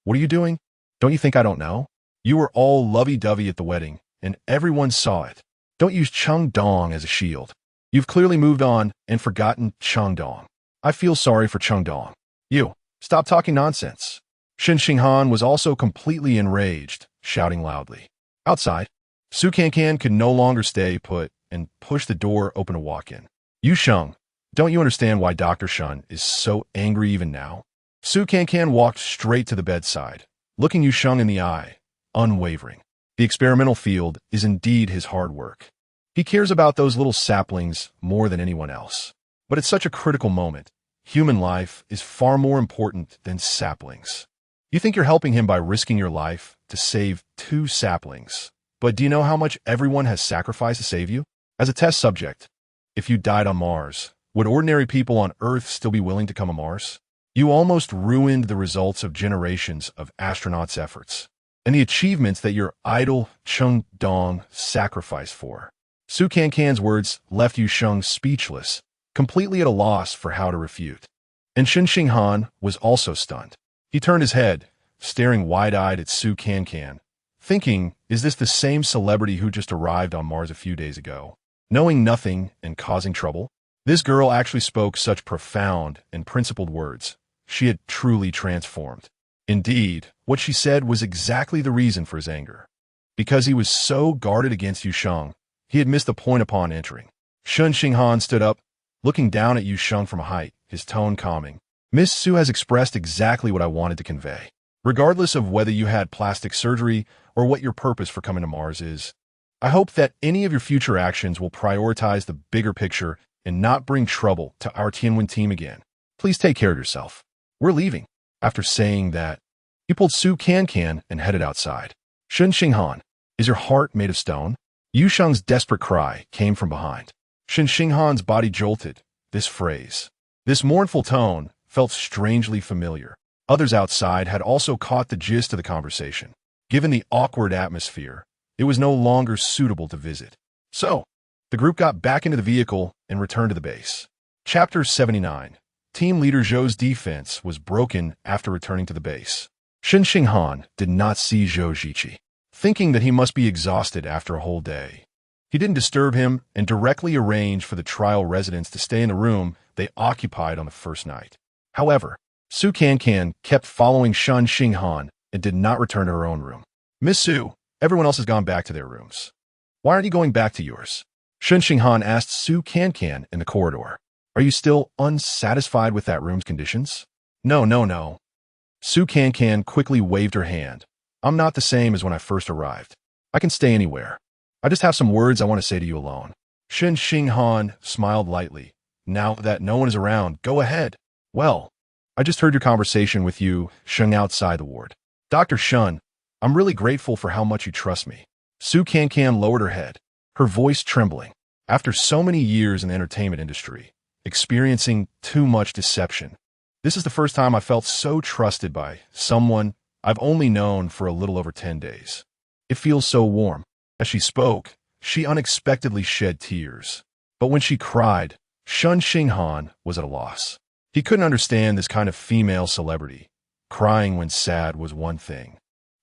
What are you doing? Don't you think I don't know? You were all lovey-dovey at the wedding, and everyone saw it. Don't use Cheng Dong as a shield. You've clearly moved on and forgotten Cheng Dong. I feel sorry for Cheng Dong. You, stop talking nonsense. Shen Xinghan was also completely enraged, shouting loudly. Outside, Cancan could no longer stay put and pushed the door open to walk in. Yu Sheng, don't you understand why Dr. Shen is so angry even now? Cancan walked straight to the bedside, looking Yu Sheng in the eye, unwavering. The experimental field is indeed his hard work. He cares about those little saplings more than anyone else. But at such a critical moment, human life is far more important than saplings. You think you're helping him by risking your life to save 2 saplings. But do you know how much everyone has sacrificed to save you? As a test subject, if you died on Mars, would ordinary people on Earth still be willing to come to Mars? You almost ruined the results of generations of astronauts' efforts and the achievements that your idol Cheng Dong sacrificed for. Cancan's words left Yu Sheng speechless, completely at a loss for how to refute. And Shen Xinghan was also stunned. He turned his head, staring wide-eyed at Cancan, thinking, is this the same celebrity who just arrived on Mars a few days ago? Knowing nothing and causing trouble? This girl actually spoke such profound and principled words. She had truly transformed. Indeed, what she said was exactly the reason for his anger. Because he was so guarded against Yu Sheng, he had missed the point upon entering. Shen Xinghan stood up, looking down at Yu Sheng from a height, his tone calming. Miss Su has expressed exactly what I wanted to convey. Regardless of whether you had plastic surgery or what your purpose for coming to Mars is, I hope that any of your future actions will prioritize the bigger picture and not bring trouble to our Tianwen team again. Please take care of yourself. We're leaving. After saying that, he pulled Su Cancan and headed outside. Shen Xinghan, is your heart made of stone? Yu Sheng's desperate cry came from behind. Shen Xinghan's body jolted. This phrase, this mournful tone, felt strangely familiar. Others outside had also caught the gist of the conversation. Given the awkward atmosphere, it was no longer suitable to visit. So, the group got back into the vehicle and returned to the base. Chapter 79. Team leader Zhou's defense was broken after returning to the base. Shen Xinghan did not see Zhou Ziqi, thinking that he must be exhausted after a whole day. He didn't disturb him and directly arranged for the trial residents to stay in the room they occupied on the first night. However, Su Cancan kept following Shen Xinghan and did not return to her own room. Miss Su, everyone else has gone back to their rooms. Why aren't you going back to yours? Shen Xinghan asked Su Cancan in the corridor. Are you still unsatisfied with that room's conditions? No. Su Cancan quickly waved her hand. I'm not the same as when I first arrived. I can stay anywhere. I just have some words I want to say to you alone. Shen Xinghan smiled lightly. Now that no one is around, go ahead. Well, I just heard your conversation with Yu Sheng outside the ward. Dr. Shen, I'm really grateful for how much you trust me. Su Cancan lowered her head, her voice trembling. After so many years in the entertainment industry, experiencing too much deception, this is the first time I felt so trusted by someone I've only known for a little over 10 days. It feels so warm. As she spoke, she unexpectedly shed tears. But when she cried, Shen Xinghan was at a loss. He couldn't understand this kind of female celebrity. Crying when sad was one thing.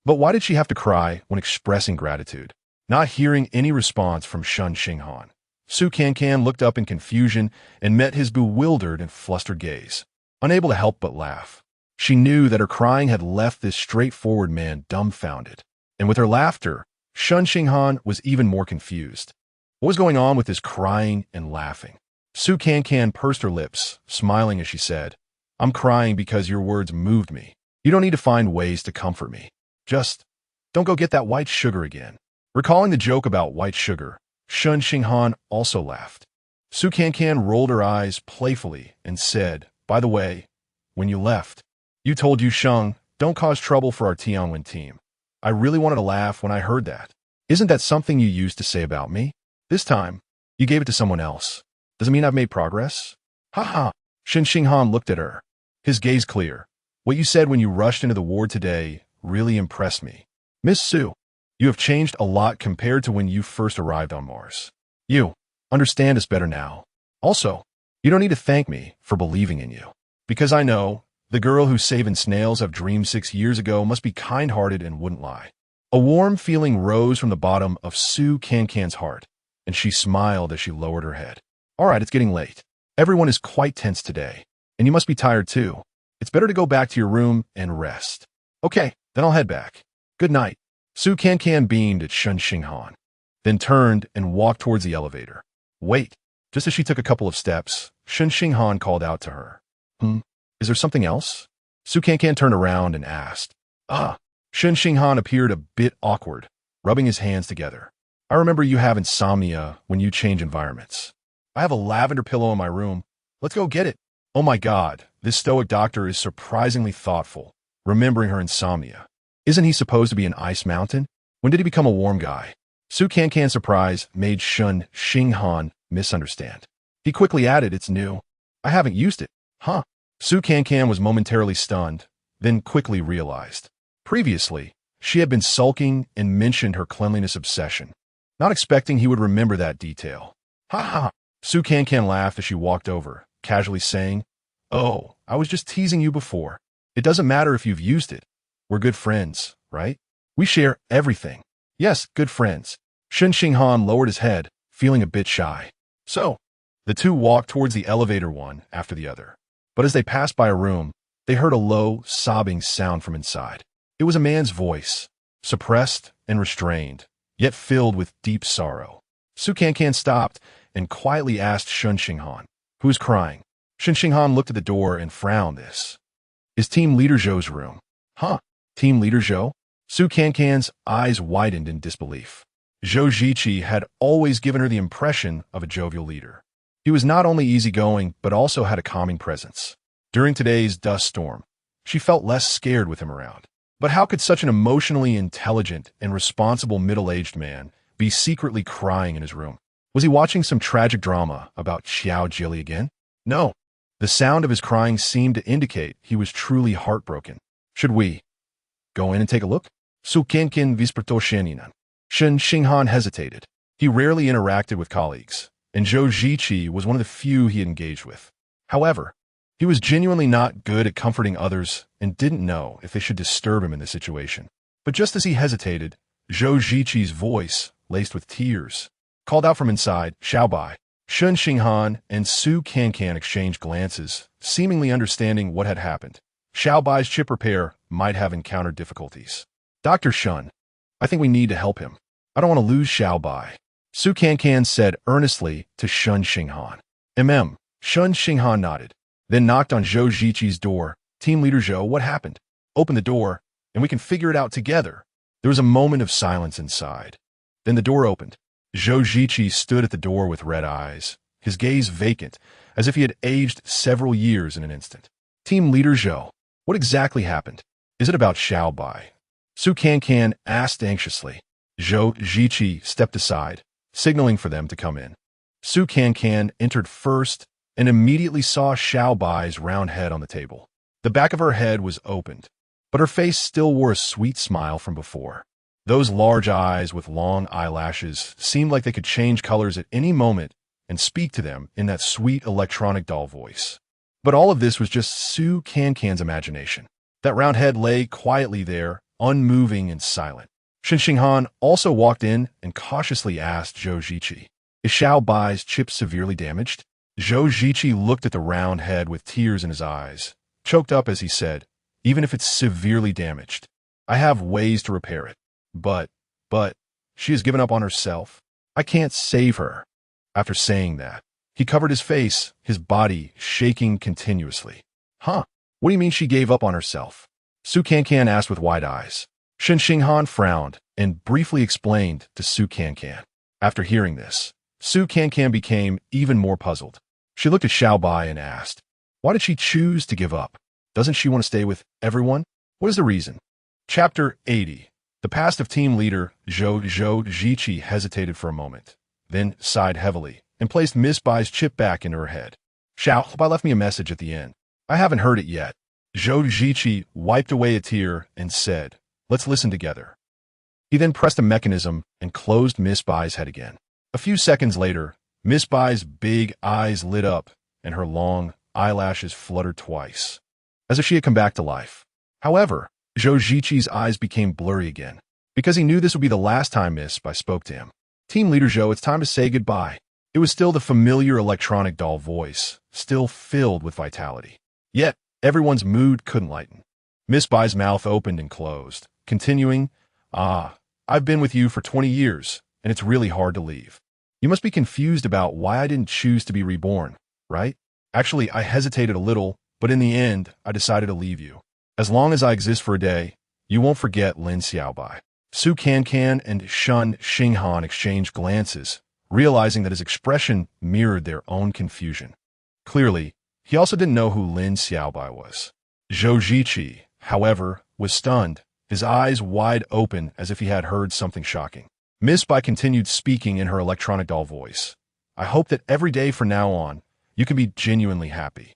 But why did she have to cry when expressing gratitude? Not hearing any response from Shen Xinghan, Su Cancan looked up in confusion and met his bewildered and flustered gaze. Unable to help but laugh. She knew that her crying had left this straightforward man dumbfounded. And with her laughter, Shen Xinghan was even more confused. What was going on with this crying and laughing? Su Cancan pursed her lips, smiling as she said, I'm crying because your words moved me. You don't need to find ways to comfort me. Just don't go get that white sugar again. Recalling the joke about white sugar, Shen Xinghan also laughed. Su Cancan rolled her eyes playfully and said, by the way, when you left, you told Yu Sheng, don't cause trouble for our Tianwen team. I really wanted to laugh when I heard that. Isn't that something you used to say about me? This time, you gave it to someone else. Does it mean I've made progress? Ha ha. Shen Xinghan looked at her, his gaze clear. What you said when you rushed into the ward today really impressed me. Miss Su, you have changed a lot compared to when you first arrived on Mars. You understand us better now. Also, you don't need to thank me for believing in you. Because I know the girl who saving snails I've dreamed 6 years ago must be kind-hearted and wouldn't lie. A warm feeling rose from the bottom of Su Cancan's heart, and she smiled as she lowered her head. All right, it's getting late. Everyone is quite tense today, and you must be tired too. It's better to go back to your room and rest. Okay, then I'll head back. Good night. Su Cancan beamed at Shen Xinghan, then turned and walked towards the elevator. Wait. Just as she took a couple of steps, Shen Xinghan called out to her. Is there something else? Su Cancan turned around and asked. Shen Xinghan appeared a bit awkward, rubbing his hands together. I remember you have insomnia when you change environments. I have a lavender pillow in my room. Let's go get it. Oh my God, this stoic doctor is surprisingly thoughtful, remembering her insomnia. Isn't he supposed to be an ice mountain? When did he become a warm guy? Su Cancan's surprise made Shen Xinghan misunderstand. He quickly added, it's new. I haven't used it. Huh? Su Cancan was momentarily stunned, then quickly realized. Previously, she had been sulking and mentioned her cleanliness obsession, not expecting he would remember that detail. Ha ha! Su Cancan laughed as she walked over, casually saying, Oh, I was just teasing you before. It doesn't matter if you've used it. We're good friends, right? We share everything. Yes, good friends. Shen Xinghan lowered his head, feeling a bit shy. So, The two walked towards the elevator one after the other. But as they passed by a room, they heard a low, sobbing sound from inside. It was a man's voice, suppressed and restrained, yet filled with deep sorrow. Su Cancan stopped and quietly asked Shen Xinghan, who was crying. Shen Xinghan looked at the door and frowned. This is Team Leader Zhou's room. Huh? Team Leader Zhou? Su Cancan's eyes widened in disbelief. Zhou Ziqi had always given her the impression of a jovial leader. He was not only easygoing, but also had a calming presence. During today's dust storm, she felt less scared with him around. But how could such an emotionally intelligent and responsible middle-aged man be secretly crying in his room? Was he watching some tragic drama about Xiao Jili again? No. The sound of his crying seemed to indicate he was truly heartbroken. Should we go in and take a look? Su Cancan visperto Shen Xinghan. Shen Xinghan hesitated. He rarely interacted with colleagues, and Zhou Ziqi was one of the few he had engaged with. However, he was genuinely not good at comforting others and didn't know if they should disturb him in this situation. But just as he hesitated, Zhou Ziqi's voice, laced with tears, called out from inside, "Xiao Bai." Shen Xinghan and Su Cancan exchanged glances, seemingly understanding what had happened. Xiao Bai's chip repair might have encountered difficulties. "Dr. Shen, I think we need to help him. I don't want to lose Xiao Bai," Su Cancan said earnestly to Shen Xinghan. Shen Xinghan nodded, then knocked on Zhou Ziqi's door. "Team Leader Zhou, what happened? Open the door, and we can figure it out together." There was a moment of silence inside. Then the door opened. Zhou Ziqi stood at the door with red eyes, his gaze vacant, as if he had aged several years in an instant. "Team Leader Zhou, what exactly happened? Is it about Xiao Bai?" Su Cancan asked anxiously. Zhou Ziqi stepped aside, signaling for them to come in. Su Cancan entered first and immediately saw Xiao Bai's round head on the table. The back of her head was opened, but her face still wore a sweet smile from before. Those large eyes with long eyelashes seemed like they could change colors at any moment and speak to them in that sweet electronic doll voice. But all of this was just Su Cancan's imagination. That round head lay quietly there, unmoving and silent. Shen Xinghan also walked in and cautiously asked Zhou Ziqi, "Is Xiao Bai's chip severely damaged?" Zhou Ziqi looked at the round head with tears in his eyes, choked up as he said, "Even if it's severely damaged, I have ways to repair it. But, she has given up on herself. I can't save her." After saying that, he covered his face, his body shaking continuously. "Huh? What do you mean she gave up on herself?" Su Cancan asked with wide eyes. Shen Xinghan frowned and briefly explained to Su Cancan. After hearing this, Su Cancan became even more puzzled. She looked at Xiao Bai and asked, "Why did she choose to give up? Doesn't she want to stay with everyone? What is the reason?" Chapter 80. The past of team leader Zhou Ziqi hesitated for a moment, then sighed heavily and placed Miss Bai's chip back into her head. "Xiao Bai left me a message at the end. I haven't heard it yet." Zhou Ziqi wiped away a tear and said, "Let's listen together." He then pressed a mechanism and closed Miss Bai's head again. A few seconds later, Miss Bai's big eyes lit up and her long eyelashes fluttered twice, as if she had come back to life. However, Zhou Ziqi's eyes became blurry again, because he knew this would be the last time Miss Bai spoke to him. "Team Leader Zhou, it's time to say goodbye." It was still the familiar electronic doll voice, still filled with vitality. Yet, everyone's mood couldn't lighten. Miss Bai's mouth opened and closed, continuing, "I've been with you for 20 years, and it's really hard to leave. You must be confused about why I didn't choose to be reborn, right? Actually, I hesitated a little, but in the end, I decided to leave you. As long as I exist for a day, you won't forget Lin Xiaobai." Su Cancan and Shen Xinghan exchanged glances, realizing that his expression mirrored their own confusion. Clearly, he also didn't know who Lin Xiaobai was. Zhou Ziqi, however, was stunned, his eyes wide open as if he had heard something shocking. Miss Bai continued speaking in her electronic doll voice. "I hope that every day from now on, you can be genuinely happy.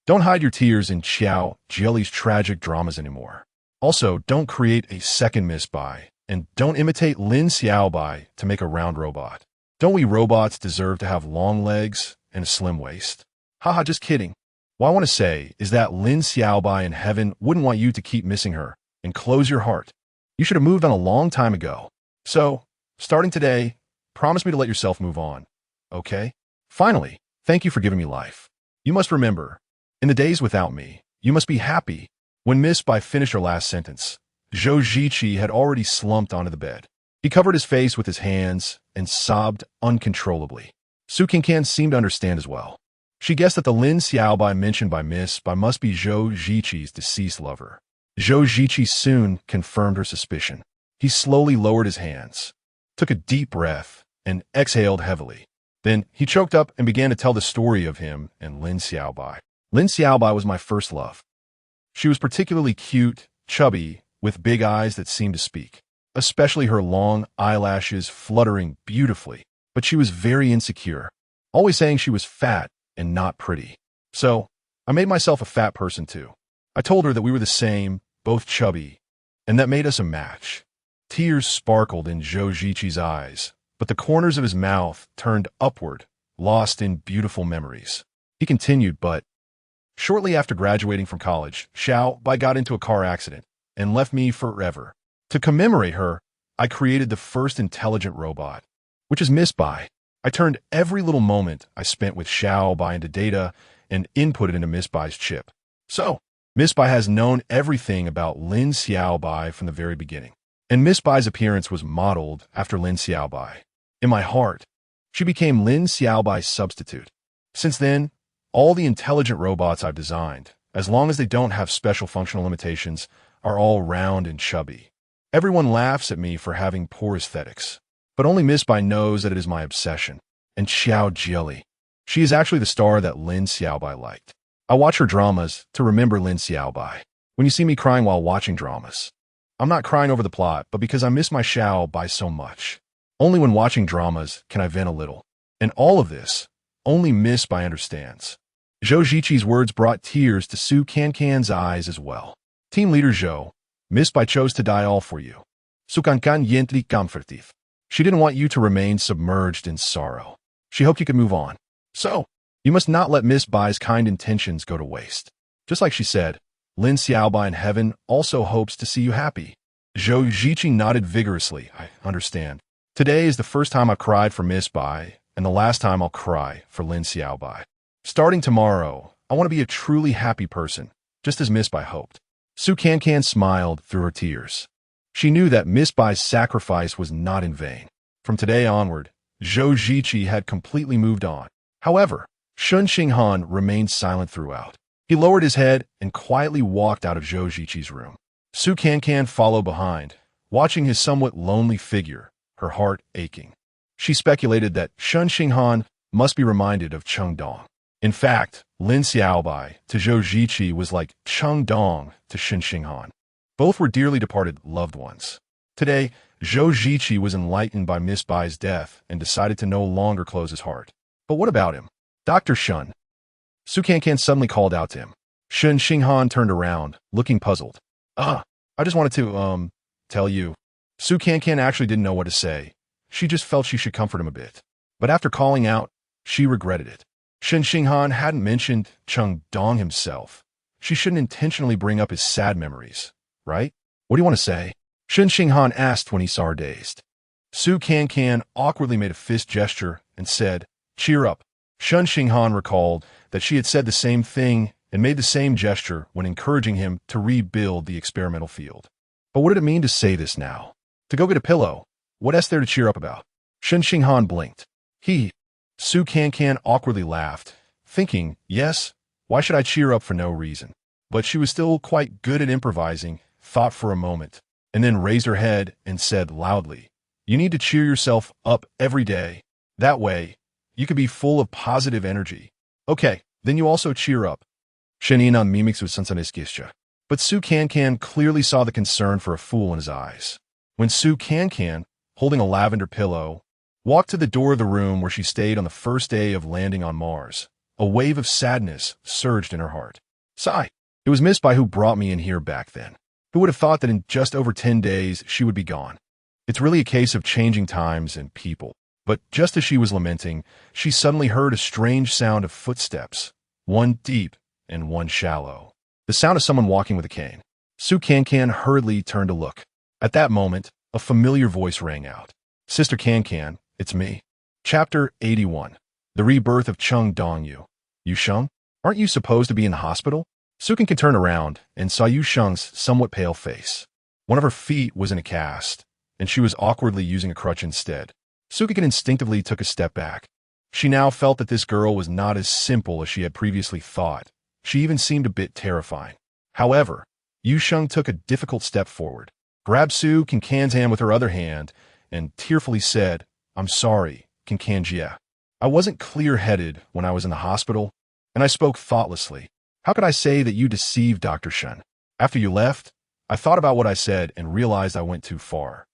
Don't hide your tears in Xiao Jili's tragic dramas anymore. Also, don't create a second Miss Bai, and don't imitate Lin Xiaobai to make a round robot. Don't we robots deserve to have long legs and a slim waist?" Haha, just kidding. What I want to say is that Lin Xiaobai in heaven wouldn't want you to keep missing her, and close your heart. You should have moved on a long time ago. So, starting today, promise me to let yourself move on. Okay? Finally, Thank you for giving me life. You must remember, in the days without me, you must be happy. When Miss Bai finished her last sentence, Zhou Ziqi had already slumped onto the bed. He covered his face with his hands and sobbed uncontrollably. Su Cancan seemed to understand as well. She guessed that the Lin Xiaobai mentioned by Miss Bai must be Zhou Ziqi's deceased lover. Zhou Ziqi soon confirmed her suspicion. He slowly lowered his hands, took a deep breath, and exhaled heavily. Then he choked up and began to tell the story of him and Lin Xiaobai. Lin Xiaobai was my first love. She was particularly cute, chubby, with big eyes that seemed to speak, especially her long eyelashes fluttering beautifully. But she was very insecure, always saying she was fat and not pretty. So I made myself a fat person too. I told her that we were the same, both chubby, and that made us a match. Tears sparkled in Zhou Ziqi's eyes, but the corners of his mouth turned upward, lost in beautiful memories. He continued, but shortly after graduating from college, Xiao Bai got into a car accident and left me forever. To commemorate her, I created the first intelligent robot, which is Miss Bai. I turned every little moment I spent with Xiao Bai into data and input it into Miss Bai's chip. So, Miss Bai has known everything about Lin Xiaobai from the very beginning. And Miss Bai's appearance was modeled after Lin Xiaobai. In my heart, she became Lin Xiaobai's substitute. Since then, all the intelligent robots I've designed, as long as they don't have special functional limitations, are all round and chubby. Everyone laughs at me for having poor aesthetics, but only Miss Bai knows that it is my obsession. And Xiao Jieli, she is actually the star that Lin Xiaobai liked. I watch her dramas to remember Lin Xiaobai. When you see me crying while watching dramas, I'm not crying over the plot, but because I miss my Xiao Bai so much. Only when watching dramas can I vent a little. And all of this, only Miss Bai understands. Zhou Ziqi's words brought tears to Su Cancan's eyes as well. Team leader Zhou, Miss Bai chose to die all for you. Su Cancan yentli comfortif. She didn't want you to remain submerged in sorrow. She hoped you could move on. So, you must not let Miss Bai's kind intentions go to waste. Just like she said, Lin Xiaobai in heaven also hopes to see you happy. Zhou Ziqi nodded vigorously. I understand. Today is the first time I've cried for Miss Bai, and the last time I'll cry for Lin Xiaobai. Starting tomorrow, I want to be a truly happy person, just as Miss Bai hoped. Su Cancan smiled through her tears. She knew that Miss Bai's sacrifice was not in vain. From today onward, Zhou Ziqi had completely moved on. However, Shen Xinghan remained silent throughout. He lowered his head and quietly walked out of Zhou Ziqi's room. Su Cancan followed behind, watching his somewhat lonely figure, her heart aching. She speculated that Shen Xinghan must be reminded of Cheng Dong. In fact, Lin Xiaobai to Zhou Ziqi was like Cheng Dong to Shen Xinghan. Both were dearly departed loved ones. Today, Zhou Ziqi was enlightened by Miss Bai's death and decided to no longer close his heart. But what about him? Dr. Shen. Su Cancan suddenly called out to him. Shen Xinghan turned around, looking puzzled. I just wanted to, tell you. Su Cancan actually didn't know what to say. She just felt she should comfort him a bit. But after calling out, she regretted it. Shen Xinghan hadn't mentioned Cheng Dong himself. She shouldn't intentionally bring up his sad memories, right? What do you want to say? Shen Xinghan asked when he saw her dazed. Su Cancan awkwardly made a fist gesture and said, "Cheer up." Shen Xinghan recalled that she had said the same thing and made the same gesture when encouraging him to rebuild the experimental field. But what did it mean to say this now? To go get a pillow? What's there to cheer up about? Shen Xinghan blinked. Su Cancan awkwardly laughed, thinking, yes, why should I cheer up for no reason? But she was still quite good at improvising, thought for a moment, and then raised her head and said loudly, "You need to cheer yourself up every day. That way, you could be full of positive energy. Okay, then you also cheer up." Shenin mimics with Sansanisgisha. But Su Cancan clearly saw the concern for a fool in his eyes. When Su Cancan, holding a lavender pillow, walked to the door of the room where she stayed on the first day of landing on Mars, a wave of sadness surged in her heart. Sigh. It was Miss Bai who brought me in here back then. Who would have thought that in just over 10 days she would be gone? It's really a case of changing times and people. But just as she was lamenting, she suddenly heard a strange sound of footsteps, one deep and one shallow. The sound of someone walking with a cane. Su Cancan hurriedly turned to look. At that moment, a familiar voice rang out. "Sister Cancan, it's me." Chapter 81. The rebirth of Cheng Dongyu. Yu Sheng? Aren't you supposed to be in the hospital? Sukin turned around and saw Yu Sheng's somewhat pale face. One of her feet was in a cast, and she was awkwardly using a crutch instead. Sukin instinctively took a step back. She now felt that this girl was not as simple as she had previously thought. She even seemed a bit terrifying. However, Yu Sheng took a difficult step forward, grabbed Cancan's hand with her other hand, and tearfully said, "I'm sorry, Cancan. I wasn't clear-headed when I was in the hospital, and I spoke thoughtlessly. How could I say that you deceived Dr. Shen? After you left, I thought about what I said and realized I went too far.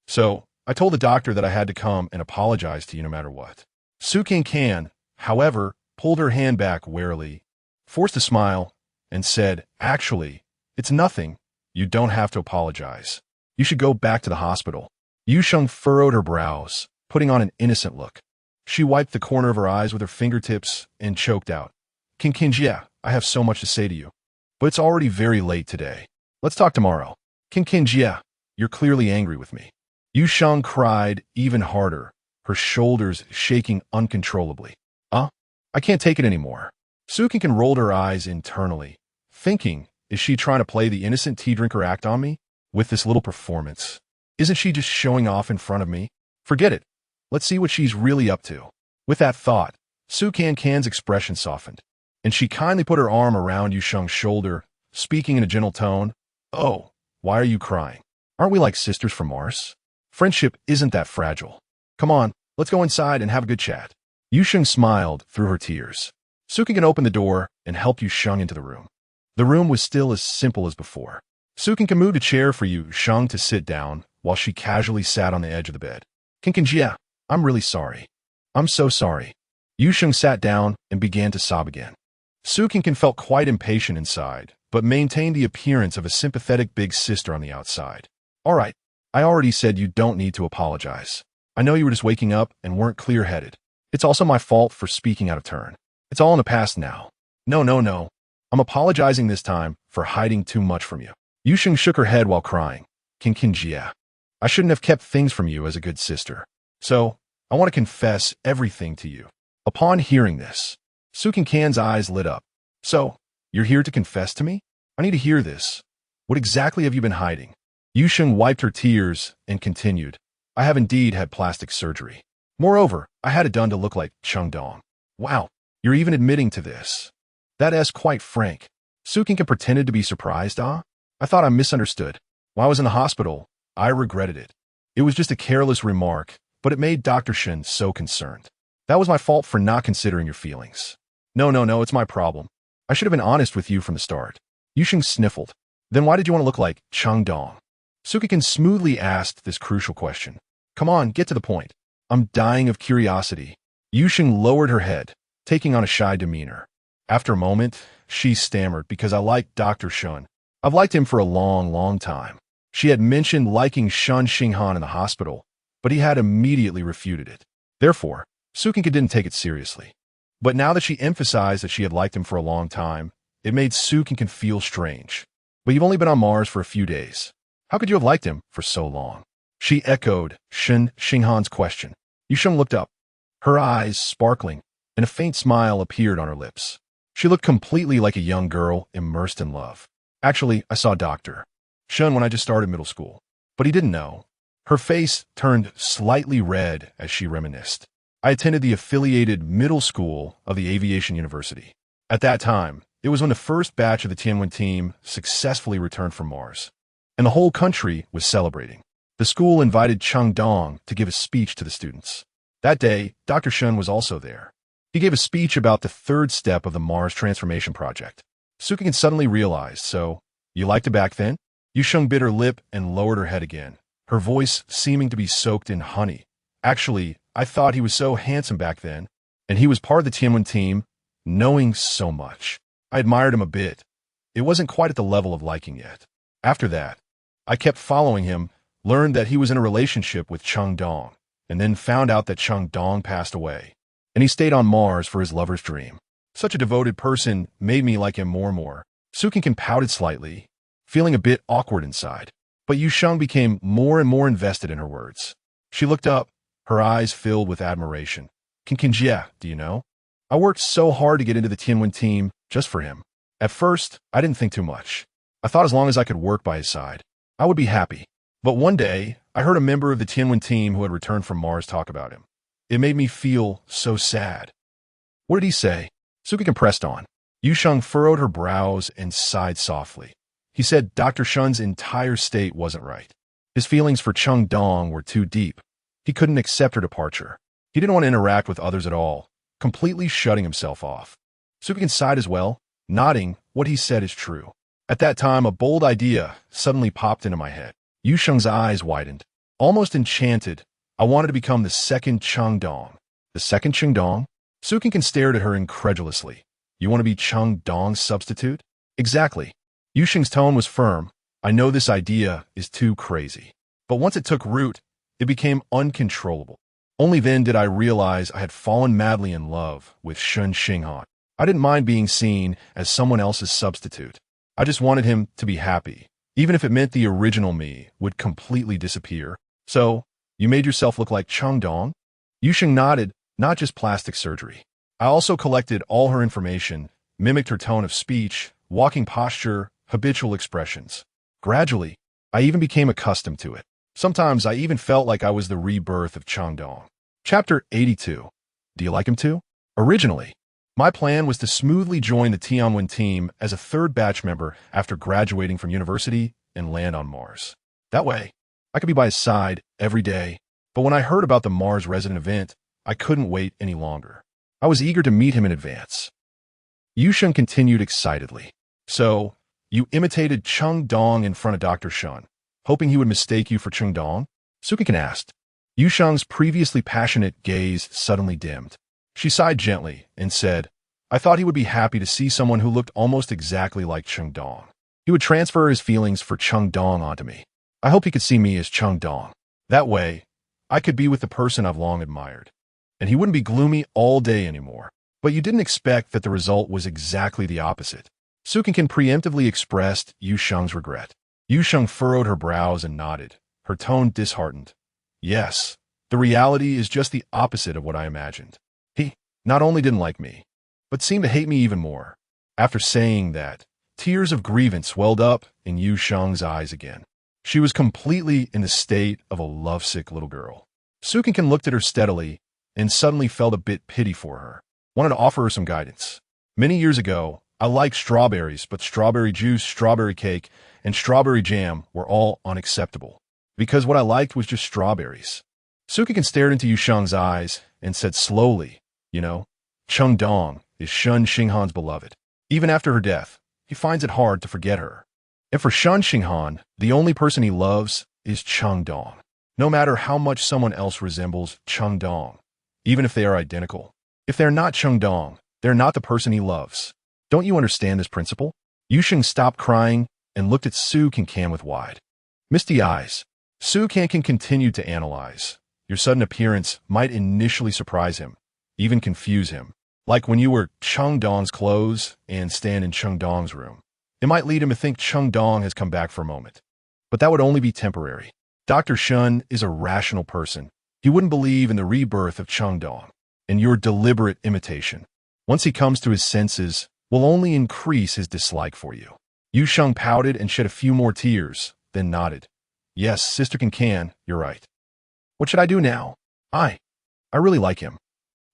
So, I told the doctor that I had to come and apologize to you no matter what." Cancan, however, pulled her hand back warily, forced a smile, and said, "Actually, it's nothing. You don't have to apologize. You should go back to the hospital." Yu Sheng furrowed her brows, putting on an innocent look. She wiped the corner of her eyes with her fingertips and choked out, "Cancan, I have so much to say to you. But it's already very late today. Let's talk tomorrow." "Cancan, you're clearly angry with me." Yu Sheng cried even harder, her shoulders shaking uncontrollably. I can't take it anymore." Cancan rolled her eyes internally, thinking, is she trying to play the innocent tea drinker act on me? With this little performance? Isn't she just showing off in front of me? Forget it. Let's see what she's really up to. With that thought, Cancan's expression softened, and she kindly put her arm around Yu Sheng's shoulder, speaking in a gentle tone. "Oh, why are you crying? Aren't we like sisters from Mars? Friendship isn't that fragile. Come on, let's go inside and have a good chat." Yu Sheng smiled through her tears. Cancan opened the door and helped Yu Sheng into the room. The room was still as simple as before. Cancan moved a chair for Yu Sheng to sit down while she casually sat on the edge of the bed. "Cancan, I'm really sorry. I'm so sorry." Yu Sheng sat down and began to sob again. Cancan felt quite impatient inside, but maintained the appearance of a sympathetic big sister on the outside. "All right, I already said you don't need to apologize. I know you were just waking up and weren't clear-headed. It's also my fault for speaking out of turn. It's all in the past now. No. I'm apologizing this time for hiding too much from you." Yu Sheng shook her head while crying. "Cancan, I shouldn't have kept things from you as a good sister. So, I want to confess everything to you." Upon hearing this, Cancan's eyes lit up. "So, you're here to confess to me? I need to hear this. What exactly have you been hiding?" Yu Sheng wiped her tears and continued, "I have indeed had plastic surgery. Moreover, I had it done to look like Cheng Dong." "Wow, you're even admitting to this. That's quite frank." Cancan pretended to be surprised. "I thought I misunderstood. While I was in the hospital, I regretted it. It was just a careless remark, but it made Dr. Shen so concerned. That was my fault for not considering your feelings." No, it's my problem. I should have been honest with you from the start." Yu Sheng sniffled. "Then why did you want to look like Cheng Dong?" Cancan smoothly asked this crucial question. "Come on, get to the point. I'm dying of curiosity." Yu Sheng lowered her head, taking on a shy demeanor. After a moment, she stammered, "Because I like Dr. Shen. I've liked him for a long time." She had mentioned liking Shen Xinghan in the hospital, but he had immediately refuted it. Therefore, Cancan didn't take it seriously. But now that she emphasized that she had liked him for a long time, it made Cancan feel strange. "But you've only been on Mars for a few days. How could you have liked him for so long?" She echoed Shen Xinghan's question. Yu Sheng looked up, her eyes sparkling, and a faint smile appeared on her lips. She looked completely like a young girl immersed in love. "Actually, I saw Dr. Shen when I just started middle school, but he didn't know." Her face turned slightly red as she reminisced. "I attended the affiliated middle school of the Aviation University. At that time, it was when the first batch of the Tianwen team successfully returned from Mars, and the whole country was celebrating. The school invited Cheng Dong to give a speech to the students. That day, Dr. Shen was also there. He gave a speech about the third step of the Mars transformation project." Cancan suddenly realized, "So, you liked it back then?" Yu Sheng bit her lip and lowered her head again, her voice seeming to be soaked in honey. "Actually, I thought he was so handsome back then, and he was part of the Tianwen team, knowing so much. I admired him a bit. It wasn't quite at the level of liking yet. After that, I kept following him, learned that he was in a relationship with Cheng Dong, and then found out that Cheng Dong passed away, and he stayed on Mars for his lover's dream. Such a devoted person made me like him more and more." Cancan pouted slightly, feeling a bit awkward inside, but Yu Sheng became more and more invested in her words. She looked up, her eyes filled with admiration. Cancan, yeah, do you know? I worked so hard to get into the Tianwen team just for him. At first, I didn't think too much. I thought as long as I could work by his side, I would be happy. But one day, I heard a member of the Tianwen team who had returned from Mars talk about him. It made me feel so sad. What did he say? Suki pressed on. Yusheng furrowed her brows and sighed softly. He said Dr. Shen's entire state wasn't right. His feelings for Cheng Dong were too deep. He couldn't accept her departure. He didn't want to interact with others at all, completely shutting himself off. Suki sighed as well, nodding. What he said is true. At that time, a bold idea suddenly popped into my head. Yusheng's eyes widened. Almost enchanted, I wanted to become the second Cheng Dong. The second Cheng Dong? Sukin stared at her incredulously. You want to be Cheng Dong's substitute? Exactly. Yusheng's tone was firm. I know this idea is too crazy. But once it took root, it became uncontrollable. Only then did I realize I had fallen madly in love with Shen Xinghan. I didn't mind being seen as someone else's substitute. I just wanted him to be happy, even if it meant the original me would completely disappear. So, you made yourself look like Cheng Dong? Yusheng nodded, not just plastic surgery. I also collected all her information, mimicked her tone of speech, walking posture, habitual expressions. Gradually, I even became accustomed to it. Sometimes I even felt like I was the rebirth of Cheng Dong. Chapter 82. Do you like him too? Originally, my plan was to smoothly join the Tianwen team as a third batch member after graduating from university and land on Mars. That way, I could be by his side every day. But when I heard about the Mars resident event, I couldn't wait any longer. I was eager to meet him in advance. Yusheng continued excitedly. So, you imitated Cheng Dong in front of Dr. Shen, hoping he would mistake you for Cheng Dong? Sukin asked. Yusheng's previously passionate gaze suddenly dimmed. She sighed gently and said, I thought he would be happy to see someone who looked almost exactly like Cheng Dong. He would transfer his feelings for Cheng Dong onto me. I hope he could see me as Cheng Dong. That way, I could be with the person I've long admired. And he wouldn't be gloomy all day anymore. But you didn't expect that the result was exactly the opposite. Sukin preemptively expressed Yusheng's regret. Yusheng furrowed her brows and nodded, her tone disheartened. Yes, the reality is just the opposite of what I imagined. He not only didn't like me, but seemed to hate me even more. After saying that, tears of grievance welled up in Yusheng's eyes again. She was completely in the state of a lovesick little girl. Sukin looked at her steadily and suddenly felt a bit pity for her. Wanted to offer her some guidance. Many years ago, I liked strawberries, but strawberry juice, strawberry cake, and strawberry jam were all unacceptable. Because what I liked was just strawberries. Sukin stared into Yusheng's eyes and said slowly, you know, Cheng Dong is Shen Xinghan's beloved. Even after her death, he finds it hard to forget her. And for Shen Xinghan, the only person he loves is Cheng Dong. No matter how much someone else resembles Cheng Dong, even if they are identical. If they're not Cheng Dong, they're not the person he loves. Don't you understand this principle? Yusheng stopped crying and looked at Su Cancan with wide, misty eyes. Su Cancan continued to analyze. Your sudden appearance might initially surprise him, even confuse him. Like when you wear Cheng Dong's clothes and stand in Cheng Dong's room. It might lead him to think Cheng Dong has come back for a moment. But that would only be temporary. Dr. Shen is a rational person. He wouldn't believe in the rebirth of Cheng Dong, and your deliberate imitation. Once he comes to his senses, will only increase his dislike for you. Yusheng pouted and shed a few more tears, then nodded. Yes, Sister Cancan, you're right. What should I do now? I really like him.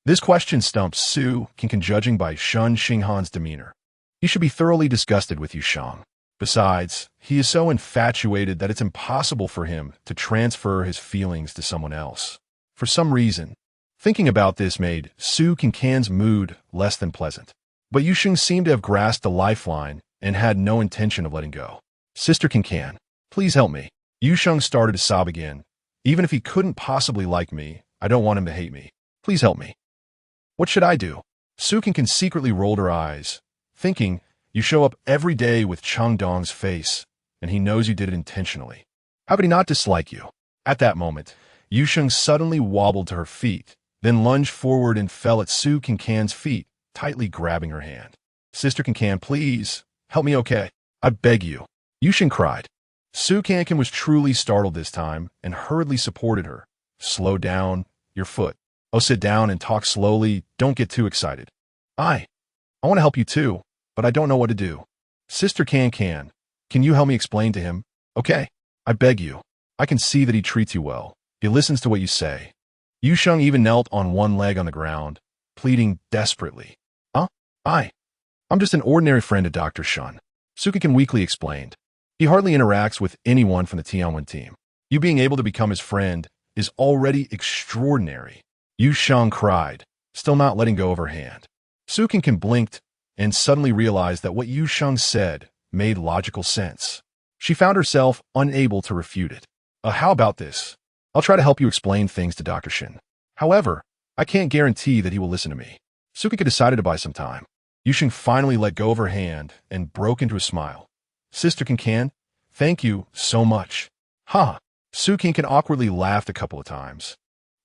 This question stumped Su Cancan, judging by Shen Xinghan's demeanor. He should be thoroughly disgusted with Yusheng. Besides, he is so infatuated that it's impossible for him to transfer his feelings to someone else. For some reason, thinking about this made Su Cancan's mood less than pleasant. But Yusheng seemed to have grasped the lifeline and had no intention of letting go. Sister Cancan, please help me. Yusheng started to sob again. Even if he couldn't possibly like me, I don't want him to hate me. Please help me. What should I do? Su Cancan secretly rolled her eyes, thinking, you show up every day with Cheng Dong's face, and he knows you did it intentionally. How could he not dislike you? At that moment, Yusheng suddenly wobbled to her feet, then lunged forward and fell at Su Cancan's feet, tightly grabbing her hand. Sister Cancan, please, help me, okay? I beg you. Yusheng cried. Su Cancan was truly startled this time and hurriedly supported her. Slow down, your foot. Oh, sit down and talk slowly. Don't get too excited. I want to help you too, but I don't know what to do. Sister Cancan, can you help me explain to him? Okay, I beg you. I can see that he treats you well. He listens to what you say. Yu Sheng even knelt on one leg on the ground, pleading desperately. Huh? I'm just an ordinary friend of Dr. Shen. Sukikin weakly explained. He hardly interacts with anyone from the Tianwen team. You being able to become his friend is already extraordinary. Yu Sheng cried, still not letting go of her hand. Sukikin blinked and suddenly realized that what Yu Sheng said made logical sense. She found herself unable to refute it. How about this? I'll try to help you explain things to Dr. Shen. However, I can't guarantee that he will listen to me. Sukikin decided to buy some time. Yu Sheng finally let go of her hand and broke into a smile. Sister Cancan, thank you so much. Ha! Sukikin awkwardly laughed a couple of times,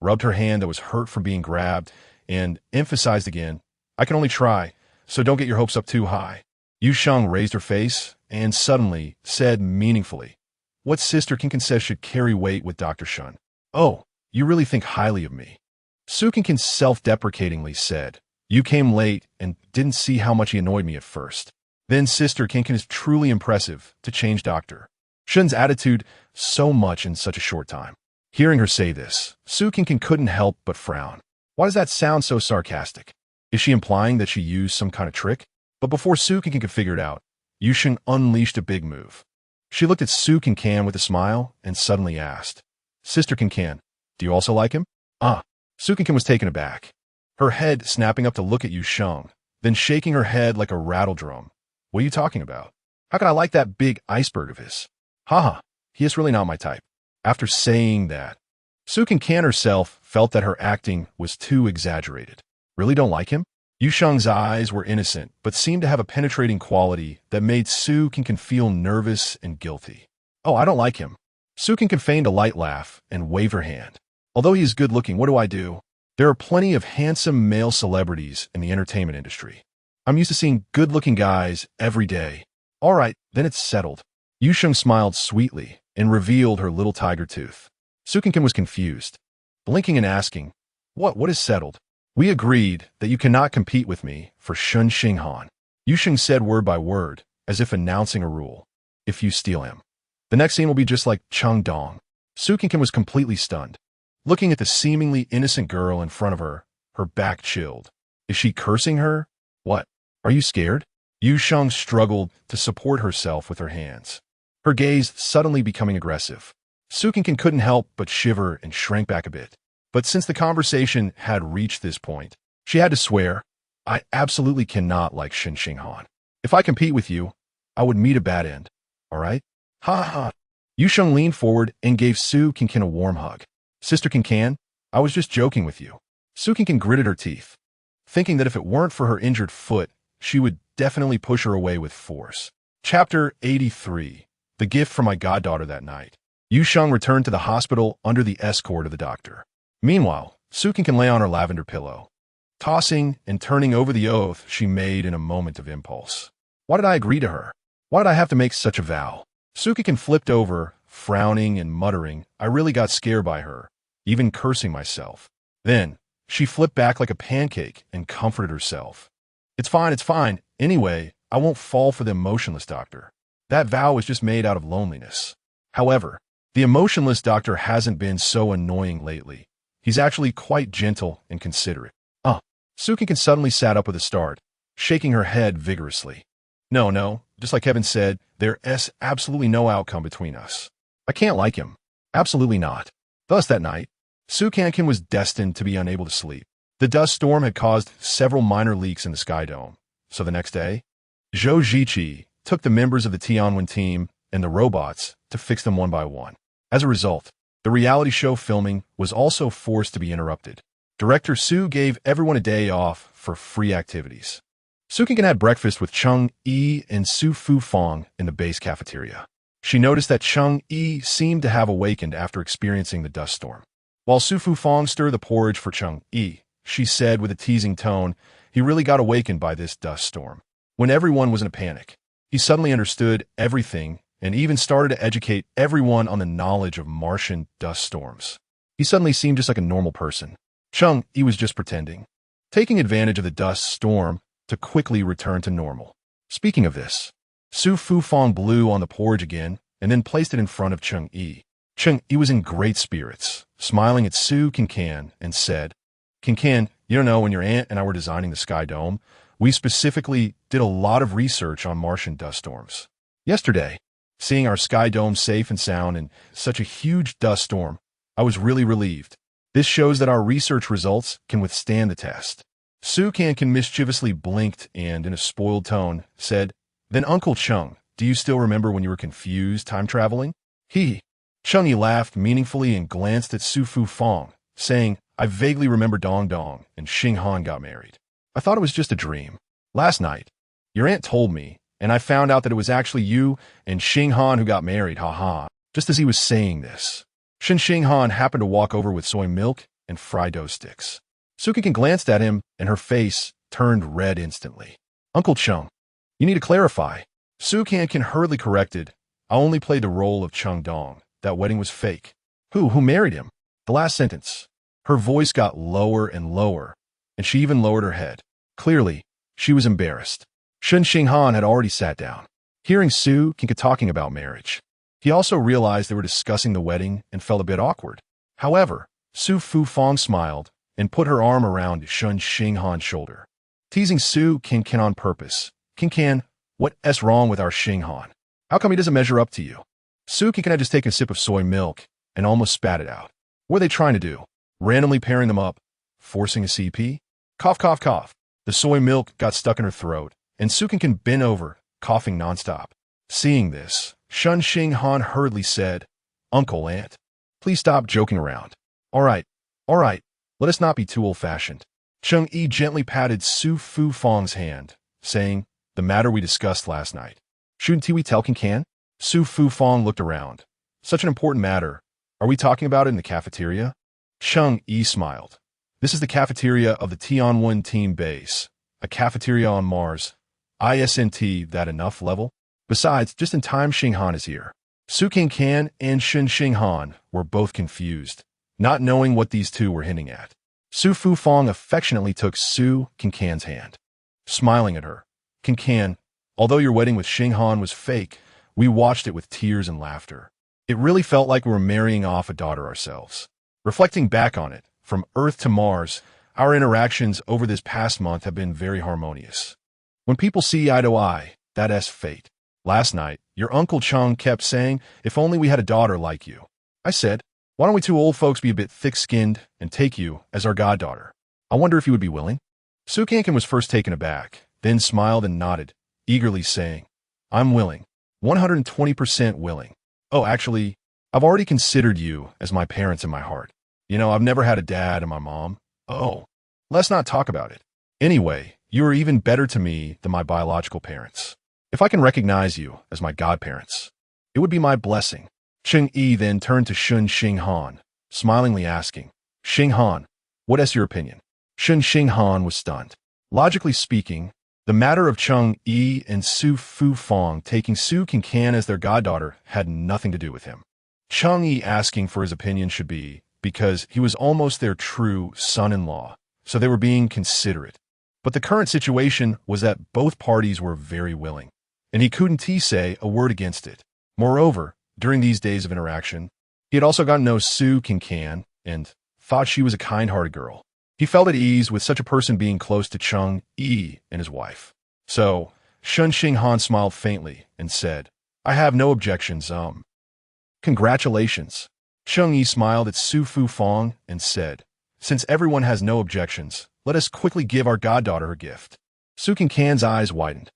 rubbed her hand that was hurt from being grabbed, and emphasized again, I can only try, so don't get your hopes up too high. Yu Sheng raised her face and suddenly said meaningfully, what Sister Cancan says should carry weight with Dr. Shen. Oh, you really think highly of me. Sukikin self-deprecatingly said, you came late and didn't see how much he annoyed me at first. Then Sister Cancan is truly impressive to change Dr. Shen's attitude so much in such a short time. Hearing her say this, Sukikin couldn't help but frown. Why does that sound so sarcastic? Is she implying that she used some kind of trick? But before Sukikin could figure it out, Yu Sheng unleashed a big move. She looked at Su Cancan with a smile and suddenly asked, Sister Cancan, do you also like him? Su Cancan was taken aback, her head snapping up to look at Yu Sheng, then shaking her head like a rattle drum. What are you talking about? How can I like that big iceberg of his? He is really not my type. After saying that, Su Cancan herself felt that her acting was too exaggerated. Really don't like him? Yu Sheng's eyes were innocent, but seemed to have a penetrating quality that made Su Cancan feel nervous and guilty. Oh, I don't like him. Su Cancan feigned a light laugh and waved her hand. Although he is good-looking, what do I do? There are plenty of handsome male celebrities in the entertainment industry. I'm used to seeing good-looking guys every day. All right, then it's settled. Yu Sheng smiled sweetly and revealed her little tiger tooth. Su Cancan was confused, blinking and asking, What is settled? We agreed that you cannot compete with me for Shen Xinghan. Yu Sheng said word by word, as if announcing a rule. If you steal him. The next scene will be just like Cheng Dong. Su Cancan was completely stunned. Looking at the seemingly innocent girl in front of her, her back chilled. Is she cursing her? What? Are you scared? Yu Sheng struggled to support herself with her hands, her gaze suddenly becoming aggressive. Su Cancan couldn't help but shiver and shrank back a bit. But since the conversation had reached this point, she had to swear, I absolutely cannot like Shen Xinghan. If I compete with you, I would meet a bad end. All right? Ha. Yu Sheng leaned forward and gave Su Cancan a warm hug. Sister Cancan, I was just joking with you. Su Cancan gritted her teeth, thinking that if it weren't for her injured foot, she would definitely push her away with force. Chapter 83. The gift from my goddaughter that night. Yu Sheng returned to the hospital under the escort of the doctor. Meanwhile, Su Cancan lay on her lavender pillow, tossing and turning over the oath she made in a moment of impulse. Why did I agree to her? Why did I have to make such a vow? Su Cancan flipped over, frowning and muttering. I really got scared by her, even cursing myself. Then, she flipped back like a pancake and comforted herself. It's fine. Anyway, I won't fall for the emotionless doctor. That vow was just made out of loneliness. However, the emotionless doctor hasn't been so annoying lately. He's actually quite gentle and considerate. Su Cancan suddenly sat up with a start, shaking her head vigorously. No, just like Kevin said, there's absolutely no outcome between us. I can't like him. Absolutely not. Thus that night, Su Cancan was destined to be unable to sleep. The dust storm had caused several minor leaks in the sky dome, so the next day, Zhou Ziqi took the members of the Tianwen team and the robots to fix them one by one. As a result, the reality show filming was also forced to be interrupted. Director Su gave everyone a day off for free activities. Su Cancan had breakfast with Cheng Yi and Su Fufang in the base cafeteria. She noticed that Cheng Yi seemed to have awakened after experiencing the dust storm. While Su Fufang stirred the porridge for Cheng Yi, she said with a teasing tone, he really got awakened by this dust storm. When everyone was in a panic, he suddenly understood everything and even started to educate everyone on the knowledge of Martian dust storms. He suddenly seemed just like a normal person. Cheng Yi was just pretending, taking advantage of the dust storm to quickly return to normal. Speaking of this, Su Fufang blew on the porridge again and then placed it in front of Cheng Yi. Cheng Yi was in great spirits, smiling at Su Cancan and said, Cancan, you don't know, when your aunt and I were designing the Sky Dome, we specifically did a lot of research on Martian dust storms. Yesterday, seeing our Sky Dome safe and sound in such a huge dust storm, I was really relieved. This shows that our research results can withstand the test. Su Cancan mischievously blinked and, in a spoiled tone, said, Then Uncle Cheng, do you still remember when you were confused time traveling? Cheng Yi laughed meaningfully and glanced at Su Fufang, saying, I vaguely remember Dong Dong and Xinghan got married. I thought it was just a dream. Last night, your aunt told me, and I found out that it was actually you and Xinghan who got married, haha. Just as he was saying this, Shen Xinghan happened to walk over with soy milk and fried dough sticks. Su Cancan glanced at him, and her face turned red instantly. Uncle Cheng, you need to clarify. Su Cancan hurriedly corrected, I only played the role of Cheng Dong. That wedding was fake. Who married him? The last sentence. Her voice got lower and lower, and she even lowered her head. Clearly, she was embarrassed. Shen Xinghan had already sat down, hearing Su Cancan talking about marriage. He also realized they were discussing the wedding and felt a bit awkward. However, Su Fufang smiled and put her arm around Shen Xinghan's shoulder, teasing Su Cancan on purpose. Cancan, what's wrong with our Xinghan? How come he doesn't measure up to you? Su Cancan had just taken a sip of soy milk and almost spat it out. What were they trying to do? Randomly pairing them up? Forcing a CP? Cough, cough, cough. The soy milk got stuck in her throat, and Su Cancan bent over, coughing nonstop. Seeing this, Shen Xinghan hurriedly said, Uncle, Aunt, please stop joking around. All right, let us not be too old-fashioned. Cheng Yi gently patted Su Fufang's hand, saying, The matter we discussed last night. Shouldn't we tell Cancan? Su Fufang looked around. Such an important matter. Are we talking about it in the cafeteria? Cheng Yi smiled. This is the cafeteria of the Tianwen team base, a cafeteria on Mars. Isn't that enough level? Besides, just in time Xinghan is here. Su Cancan and Shen Xinghan were both confused, not knowing what these two were hinting at. Su Fufang affectionately took Su Cancan's hand, smiling at her. Cancan, although your wedding with Xinghan was fake, we watched it with tears and laughter. It really felt like we were marrying off a daughter ourselves. Reflecting back on it, from Earth to Mars, our interactions over this past month have been very harmonious. When people see eye to eye, that's fate. Last night, your Uncle Cheng kept saying, if only we had a daughter like you. I said, why don't we two old folks be a bit thick-skinned and take you as our goddaughter? I wonder if you would be willing? Su Cancan was first taken aback, then smiled and nodded, eagerly saying, I'm willing. 120% willing. Oh, actually, I've already considered you as my parents in my heart. You know, I've never had a dad and my mom. Oh, let's not talk about it. Anyway, you are even better to me than my biological parents. If I can recognize you as my godparents, it would be my blessing. Cheng Yi then turned to Shen Xinghan, smilingly asking, Xinghan, what is your opinion? Shen Xinghan was stunned. Logically speaking, the matter of Cheng Yi and Su Fufang taking Su Cancan as their goddaughter had nothing to do with him. Cheng Yi asking for his opinion should be because he was almost their true son-in-law, so they were being considerate. But the current situation was that both parties were very willing, and he couldn't say a word against it. Moreover, during these days of interaction, he had also gotten to know Su Cancan and thought she was a kind-hearted girl. He felt at ease with such a person being close to Cheng Yi and his wife. So, Shen Xinghan smiled faintly and said, I have no objections, Congratulations. Cheng Yi smiled at Su Fufang and said, Since everyone has no objections, let us quickly give our goddaughter her gift. Su Cancan's eyes widened.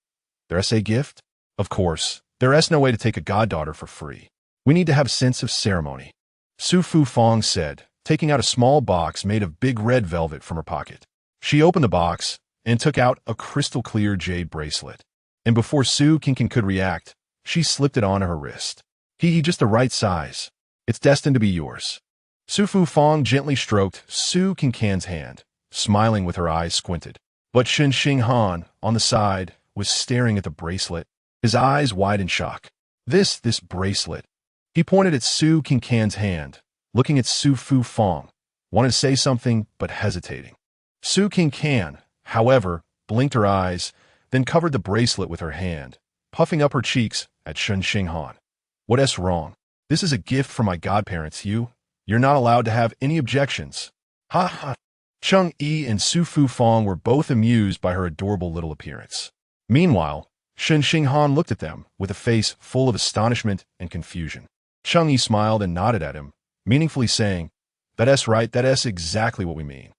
There's a gift? Of course, there is no way to take a goddaughter for free. We need to have a sense of ceremony. Su Fufang said, taking out a small box made of big red velvet from her pocket. She opened the box and took out a crystal-clear jade bracelet. And before Su Cancan could react, she slipped it onto her wrist. Just the right size. It's destined to be yours. Su Fufang gently stroked Su Cancan's hand, smiling with her eyes squinted. But Shen Xinghan, on the side, was staring at the bracelet, his eyes wide in shock. This bracelet. He pointed at Su Cancan's hand, looking at Su Fufang. wanted to say something but hesitating. Su Cancan, however, blinked her eyes, then covered the bracelet with her hand, puffing up her cheeks at Shen Xinghan. What's wrong? This is a gift from my godparents, You're not allowed to have any objections. Ha ha. Cheng Yi and Su Fufang were both amused by her adorable little appearance. Meanwhile, Shen Xinghan looked at them with a face full of astonishment and confusion. Cheng Yi smiled and nodded at him, meaningfully saying, That's right, that's exactly what we mean.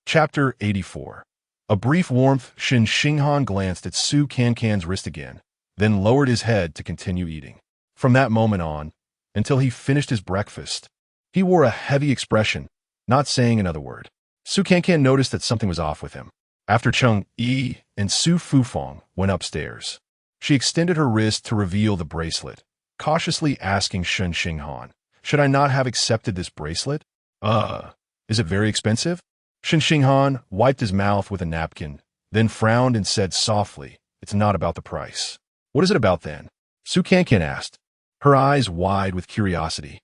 Chapter 84. A brief warmth, Shen Xinghan glanced at Su Cancan's wrist again, then lowered his head to continue eating. From that moment on, until he finished his breakfast, he wore a heavy expression, not saying another word. Su Cancan noticed that something was off with him. After Cheng Yi and Su Fufang went upstairs, she extended her wrist to reveal the bracelet, cautiously asking Shen Xinghan, Should I not have accepted this bracelet? Is it very expensive? Shen Xinghan wiped his mouth with a napkin, then frowned and said softly, It's not about the price. What is it about then? Su Cancan asked, her eyes wide with curiosity.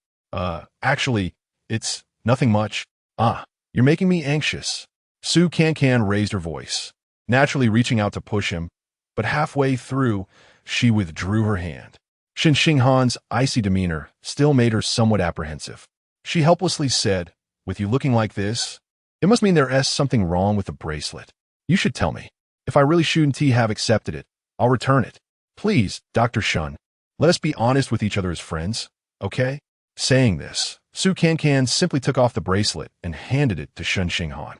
Actually, it's nothing much. You're making me anxious. Su Cancan raised her voice, naturally reaching out to push him, but halfway through, she withdrew her hand. Shen Xinghan's icy demeanor still made her somewhat apprehensive. She helplessly said, With you looking like this, it must mean there's something wrong with the bracelet. You should tell me. If I really shouldn't have accepted it, I'll return it. Please, Dr. Shen, let us be honest with each other as friends, okay? Saying this, Su Cancan simply took off the bracelet and handed it to Shen Xinghan.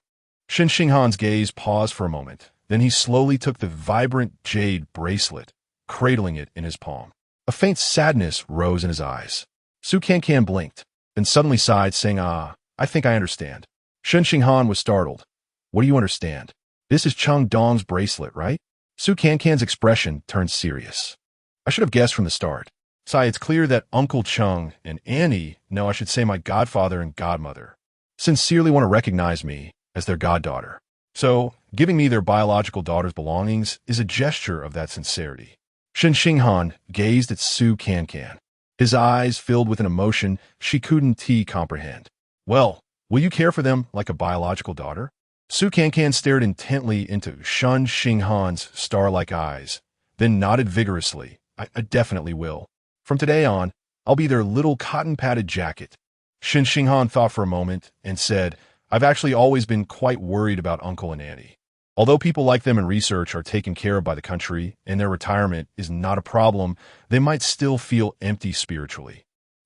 Shen Xinghan's gaze paused for a moment, then he slowly took the vibrant jade bracelet, cradling it in his palm. A faint sadness rose in his eyes. Su Cancan blinked, then suddenly sighed, saying, I think I understand. Shen Xinghan was startled. What do you understand? This is Cheng Dong's bracelet, right? Su Cancan's expression turned serious. I should have guessed from the start. Sai, it's clear that Uncle Cheng and Annie, no, I should say my godfather and godmother, sincerely want to recognize me as their goddaughter. So, giving me their biological daughter's belongings is a gesture of that sincerity. Shen Xinghan gazed at Su Cancan, his eyes filled with an emotion she couldn't comprehend. Well, will you care for them like a biological daughter? Su Cancan stared intently into Shen Xinghan's star-like eyes, then nodded vigorously. I definitely will. From today on, I'll be their little cotton-padded jacket. Shen Xinghan thought for a moment and said, I've actually always been quite worried about Uncle and Annie. Although people like them in research are taken care of by the country and their retirement is not a problem, they might still feel empty spiritually.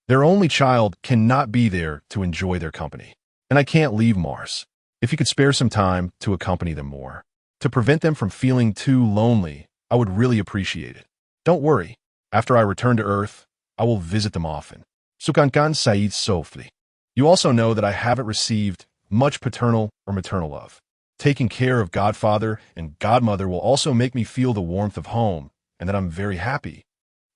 Their only child cannot be there to enjoy their company. And I can't leave Mars. If you could spare some time to accompany them more, to prevent them from feeling too lonely, I would really appreciate it. Don't worry. After I return to Earth, I will visit them often. Su Cancan said softly. You also know that I haven't received much paternal or maternal love. Taking care of godfather and godmother will also make me feel the warmth of home, and that I'm very happy.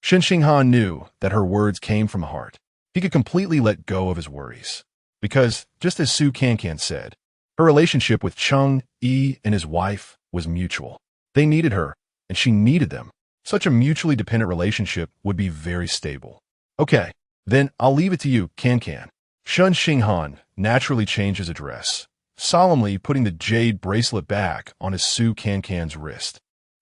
Shen Xinghan knew that her words came from the heart. He could completely let go of his worries. Because, just as Su Cancan said, her relationship with Cheng Yi and his wife was mutual. They needed her, and she needed them. Such a mutually dependent relationship would be very stable. Okay, then I'll leave it to you, Cancan. Shen Xinghan naturally changed his address, solemnly putting the jade bracelet back on his Su Cancan's wrist.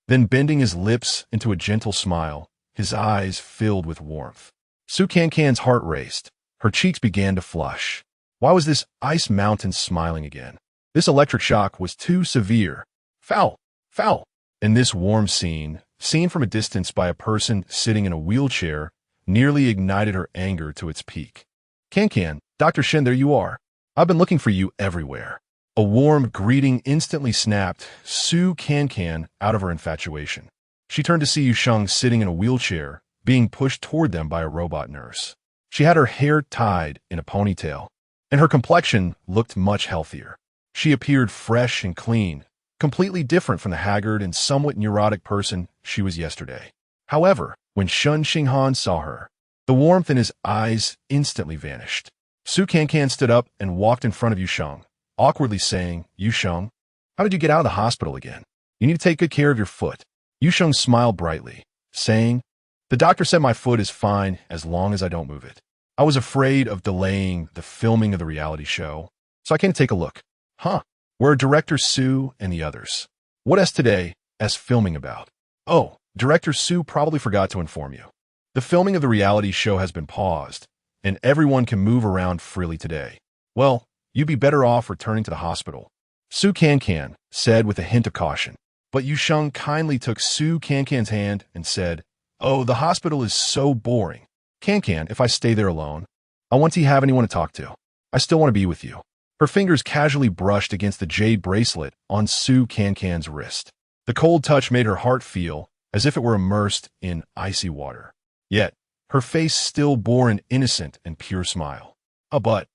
Then bending his lips into a gentle smile, his eyes filled with warmth. Su Cancan's heart raced. Her cheeks began to flush. Why was this ice mountain smiling again? This electric shock was too severe. Foul! Foul! In this warm scene, seen from a distance by a person sitting in a wheelchair, nearly ignited her anger to its peak. Cancan, Dr. Shen, there you are. I've been looking for you everywhere. A warm greeting instantly snapped Su Cancan out of her infatuation. She turned to see Yusheng sitting in a wheelchair, being pushed toward them by a robot nurse. She had her hair tied in a ponytail, and her complexion looked much healthier. She appeared fresh and clean, completely different from the haggard and somewhat neurotic person she was yesterday. However, when Shen Xinghan saw her, the warmth in his eyes instantly vanished. Su Cancan stood up and walked in front of Yusheng, awkwardly saying, Yusheng, how did you get out of the hospital again? You need to take good care of your foot. Yusheng smiled brightly, saying, The doctor said my foot is fine as long as I don't move it. I was afraid of delaying the filming of the reality show, so I came to take a look. Huh. Where are Director Sue and the others? What is today filming about? Oh, Director Sue probably forgot to inform you. The filming of the reality show has been paused, and everyone can move around freely today. Well, you'd be better off returning to the hospital, Sue Cancan said with a hint of caution. But Yusheng kindly took Sue Cancan's hand and said, "Oh, the hospital is so boring. Cancan, if I stay there alone, I want to have anyone to talk to. I still want to be with you." Her fingers casually brushed against the jade bracelet on Sue Cancan's wrist. The cold touch made her heart feel as if it were immersed in icy water. Yet, her face still bore an innocent and pure smile. But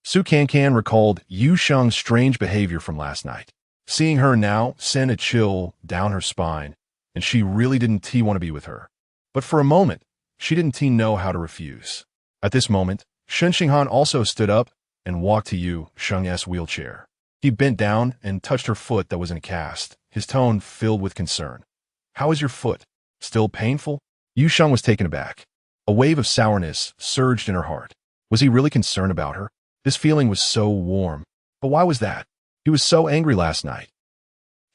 Sue Cancan recalled Yusheng's strange behavior from last night. Seeing her now sent a chill down her spine, and she really didn't want to be with her. But for a moment, she didn't know how to refuse. At this moment, Shen Xinghan also stood up and walked to Yusheng's wheelchair. He bent down and touched her foot that was in a cast, his tone filled with concern. "How is your foot? Still painful?" Yusheng was taken aback. A wave of sourness surged in her heart. Was he really concerned about her? This feeling was so warm. But why was that? He was so angry last night.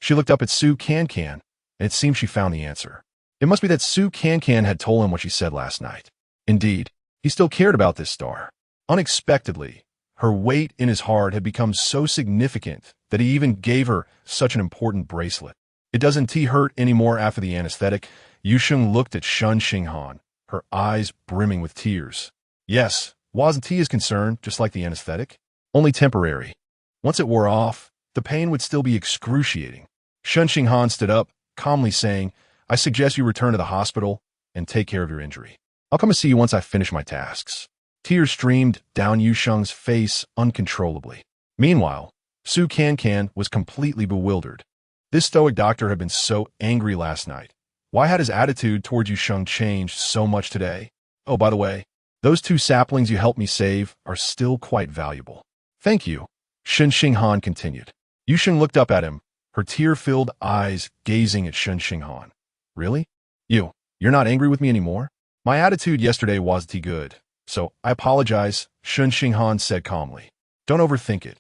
She looked up at Sue Cancan, and it seemed she found the answer. It must be that Sue Cancan had told him what she said last night. Indeed, he still cared about this star. Unexpectedly, her weight in his heart had become so significant that he even gave her such an important bracelet. It doesn't hurt anymore after the anesthetic. Yusheng looked at Shen Xinghan, her eyes brimming with tears. Yes, wasn't he as concerned, just like the anesthetic? Only temporary. Once it wore off, the pain would still be excruciating. Shen Xinghan stood up, calmly saying, "I suggest you return to the hospital and take care of your injury. I'll come and see you once I finish my tasks." Tears streamed down Yusheng's face uncontrollably. Meanwhile, Sue Cancan was completely bewildered. This stoic doctor had been so angry last night. Why had his attitude towards Yusheng changed so much today? Oh, by the way, those 2 saplings you helped me save are still quite valuable. Thank you, Shen Xinghan continued. Yusheng looked up at him, her tear-filled eyes gazing at Shen Xinghan. Really? You're not angry with me anymore? My attitude yesterday wasn't good, so I apologize, Shen Xinghan said calmly. Don't overthink it.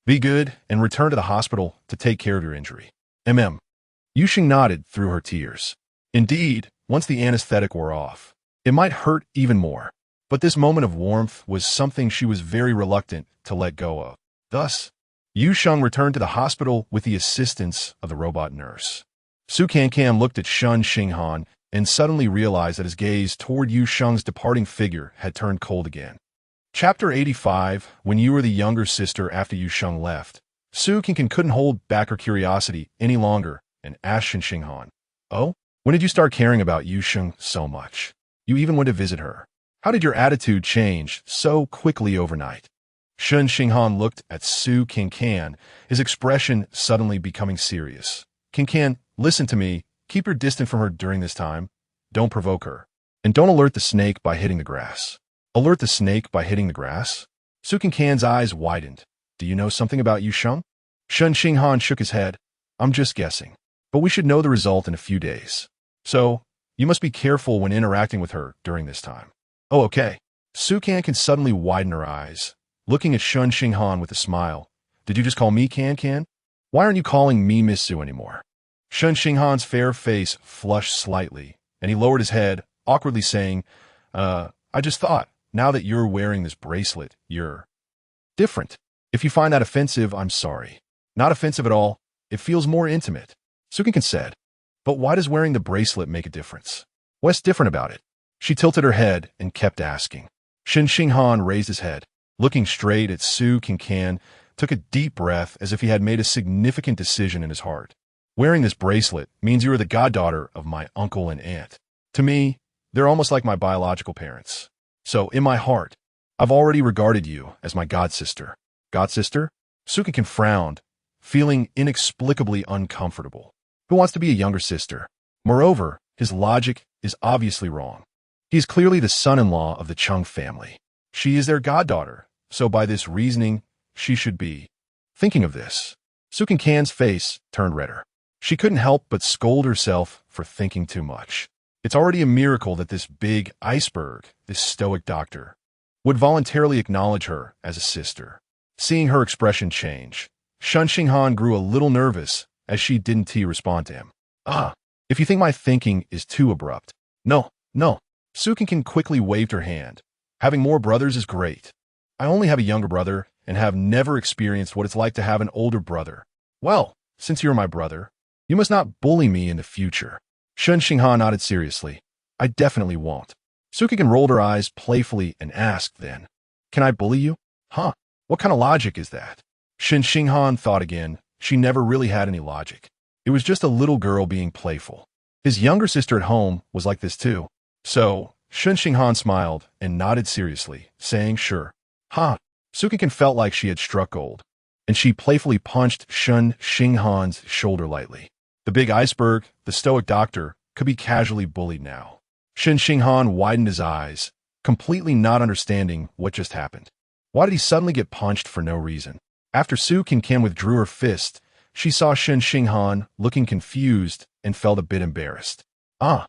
Be good and return to the hospital to take care of your injury. Yusheng nodded through her tears. Indeed, once the anesthetic wore off, it might hurt even more. But this moment of warmth was something she was very reluctant to let go of. Thus, Yusheng returned to the hospital with the assistance of the robot nurse. Sue Cancan looked at Shen Xinghan and suddenly realized that his gaze toward Yusheng's departing figure had turned cold again. Chapter 85, When You Were the Younger Sister After Yusheng Left. Sue Cancan couldn't hold back her curiosity any longer and asked Shen Xinghan, "Oh, when did you start caring about Yusheng so much? You even went to visit her. How did your attitude change so quickly overnight?" Shen Xinghan looked at Sue Cancan, his expression suddenly becoming serious. "Cancan, listen to me. Keep her distant from her during this time. Don't provoke her. And don't alert the snake by hitting the grass." Alert the snake by hitting the grass? Sue Cancan's eyes widened. Do you know something about Yusheng? Shen Xinghan shook his head. I'm just guessing. But we should know the result in a few days. So, you must be careful when interacting with her during this time. Oh, okay. Sue Cancan suddenly widened her eyes, looking at Shen Xinghan with a smile. Did you just call me Cancan? Why aren't you calling me Miss Sue anymore? Shen Xinghan's fair face flushed slightly, and he lowered his head, awkwardly saying, I just thought, now that you're wearing this bracelet, you're different. If you find that offensive, I'm sorry. Not offensive at all. It feels more intimate. Sue Cancan said. But why does wearing the bracelet make a difference? What's different about it? She tilted her head and kept asking. Shen Xinghan raised his head, looking straight at Sue Cancan, took a deep breath as if he had made a significant decision in his heart. Wearing this bracelet means you are the goddaughter of my uncle and aunt. To me, they're almost like my biological parents. So, in my heart, I've already regarded you as my godsister. Godsister? Sue Cancan frowned, feeling inexplicably uncomfortable. Who wants to be a younger sister? Moreover, his logic is obviously wrong. He is clearly the son-in-law of the Chung family. She is their goddaughter, so by this reasoning, she should be. Thinking of this, Sue Cancan's face turned redder. She couldn't help but scold herself for thinking too much. It's already a miracle that this big iceberg, this stoic doctor, would voluntarily acknowledge her as a sister. Seeing her expression change, Shen Xinghan grew a little nervous as she didn't respond to him. If you think my thinking is too abrupt. No, no. Su Cancan quickly waved her hand. Having more brothers is great. I only have a younger brother and have never experienced what it's like to have an older brother. Well, since you're my brother, you must not bully me in the future. Shen Xinghan nodded seriously. I definitely won't. Su Cancan rolled her eyes playfully and asked then, can I bully you? Huh? What kind of logic is that? Shen Xinghan thought again. She never really had any logic. It was just a little girl being playful. His younger sister at home was like this too. So, Shen Xinghan smiled and nodded seriously, saying sure. Su Cancan felt like she had struck gold, and she playfully punched Shen Xinghan's shoulder lightly. The big iceberg, the stoic doctor, could be casually bullied now. Shen Xinghan widened his eyes, completely not understanding what just happened. Why did he suddenly get punched for no reason? After Su Cancan withdrew her fist, she saw Shen Xinghan looking confused and felt a bit embarrassed. I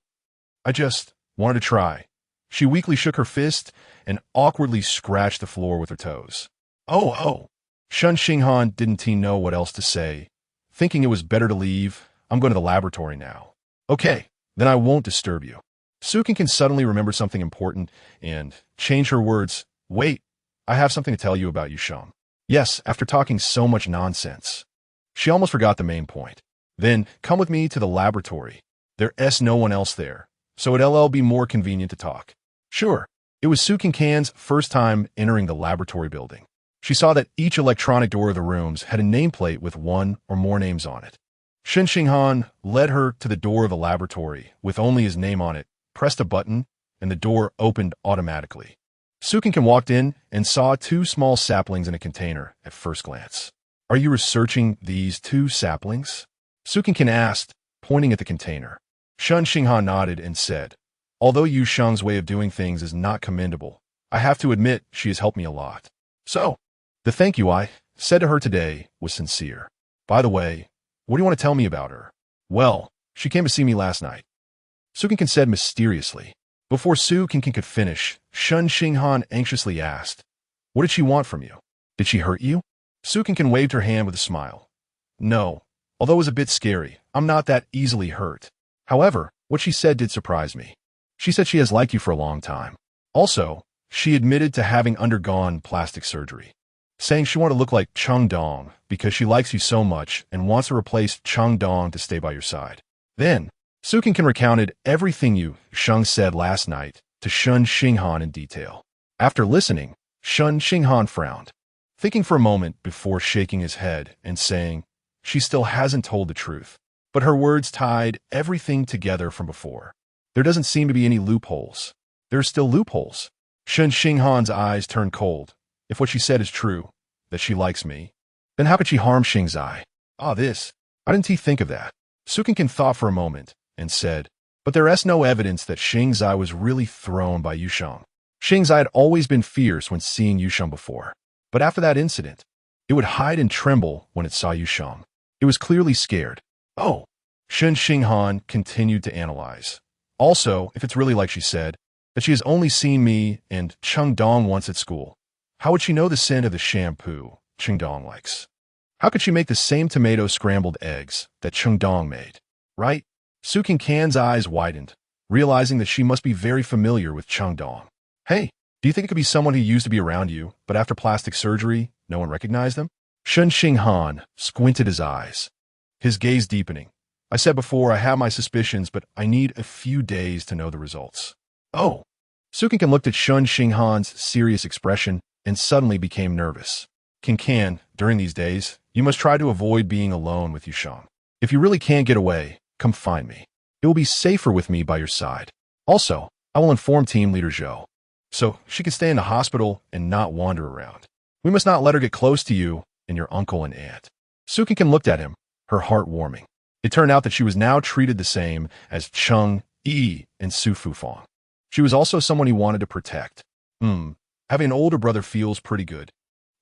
just wanted to try. She weakly shook her fist and awkwardly scratched the floor with her toes. Oh. Shen Xinghan didn't know what else to say. Thinking it was better to leave, I'm going to the laboratory now. Okay, then I won't disturb you. Su Cancan suddenly remember something important and change her words. Wait, I have something to tell you about Yusheng. Yes, after talking so much nonsense. She almost forgot the main point. Then, come with me to the laboratory. There's no one else there, so it'll be more convenient to talk. Sure. It was Su Cancan's first time entering the laboratory building. She saw that each electronic door of the rooms had a nameplate with one or more names on it. Shen Xinghan led her to the door of the laboratory with only his name on it, pressed a button, and the door opened automatically. Su Cancan walked in and saw 2 small saplings in a container at first glance. Are you researching these 2 saplings? Su Cancan asked, pointing at the container. Shen Xinghan nodded and said, although Yu Sheng's way of doing things is not commendable, I have to admit she has helped me a lot. So, the thank you I said to her today was sincere. By the way, what do you want to tell me about her? Well, she came to see me last night. Su Cancan said mysteriously. Before Su Cancan could finish, Shen Xinghan anxiously asked, what did she want from you? Did she hurt you? Su Cancan waved her hand with a smile. No, although it was a bit scary, I'm not that easily hurt. However, what she said did surprise me. She said she has liked you for a long time. Also, she admitted to having undergone plastic surgery, saying she wanted to look like Cheng Dong because she likes you so much and wants to replace Cheng Dong to stay by your side. Then, Su Cancan recounted everything Yu Sheng said last night to Shen Xinghan in detail. After listening, Shen Xinghan frowned, thinking for a moment before shaking his head and saying, she still hasn't told the truth. But her words tied everything together from before. There doesn't seem to be any loopholes. There are still loopholes. Shen Xinghan's eyes turned cold. If what she said is true, that she likes me, then how could she harm Xingzai? I didn't think of that. Su Cancan thought for a moment and said, but there is no evidence that Xingzai was really thrown by Yusheng. Xingzai had always been fierce when seeing Yusheng before, but after that incident, it would hide and tremble when it saw Yusheng. It was clearly scared. Shen Xinghan continued to analyze. Also, if it's really like she said, that she has only seen me and Cheng Dong once at school, how would she know the scent of the shampoo Cheng Dong likes? How could she make the same tomato scrambled eggs that Cheng Dong made? Right? Su Cancan's eyes widened, realizing that she must be very familiar with Cheng Dong. Hey, do you think it could be someone who used to be around you, but after plastic surgery, no one recognized them? Shen Xinghan squinted his eyes, his gaze deepening. I said before I have my suspicions, but I need a few days to know the results. Su Cancan looked at Shen Xinghan's serious expression and suddenly became nervous. Cancan, during these days, you must try to avoid being alone with Yusheng. If you really can't get away, come find me. It will be safer with me by your side. Also, I will inform team leader Zhou, so she can stay in the hospital and not wander around. We must not let her get close to you and your uncle and aunt. Su Cancan looked at him, her heart warming. It turned out that she was now treated the same as Cheng Yi and Su Fufang. She was also someone he wanted to protect. Having an older brother feels pretty good.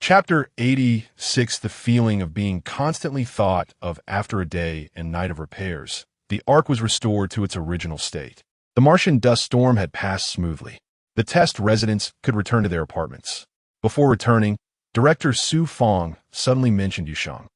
Chapter 86, the feeling of being constantly thought of after a day and night of repairs. The ark was restored to its original state. The Martian dust storm had passed smoothly. The test residents could return to their apartments. Before returning, Director Su Fong suddenly mentioned Yusheng.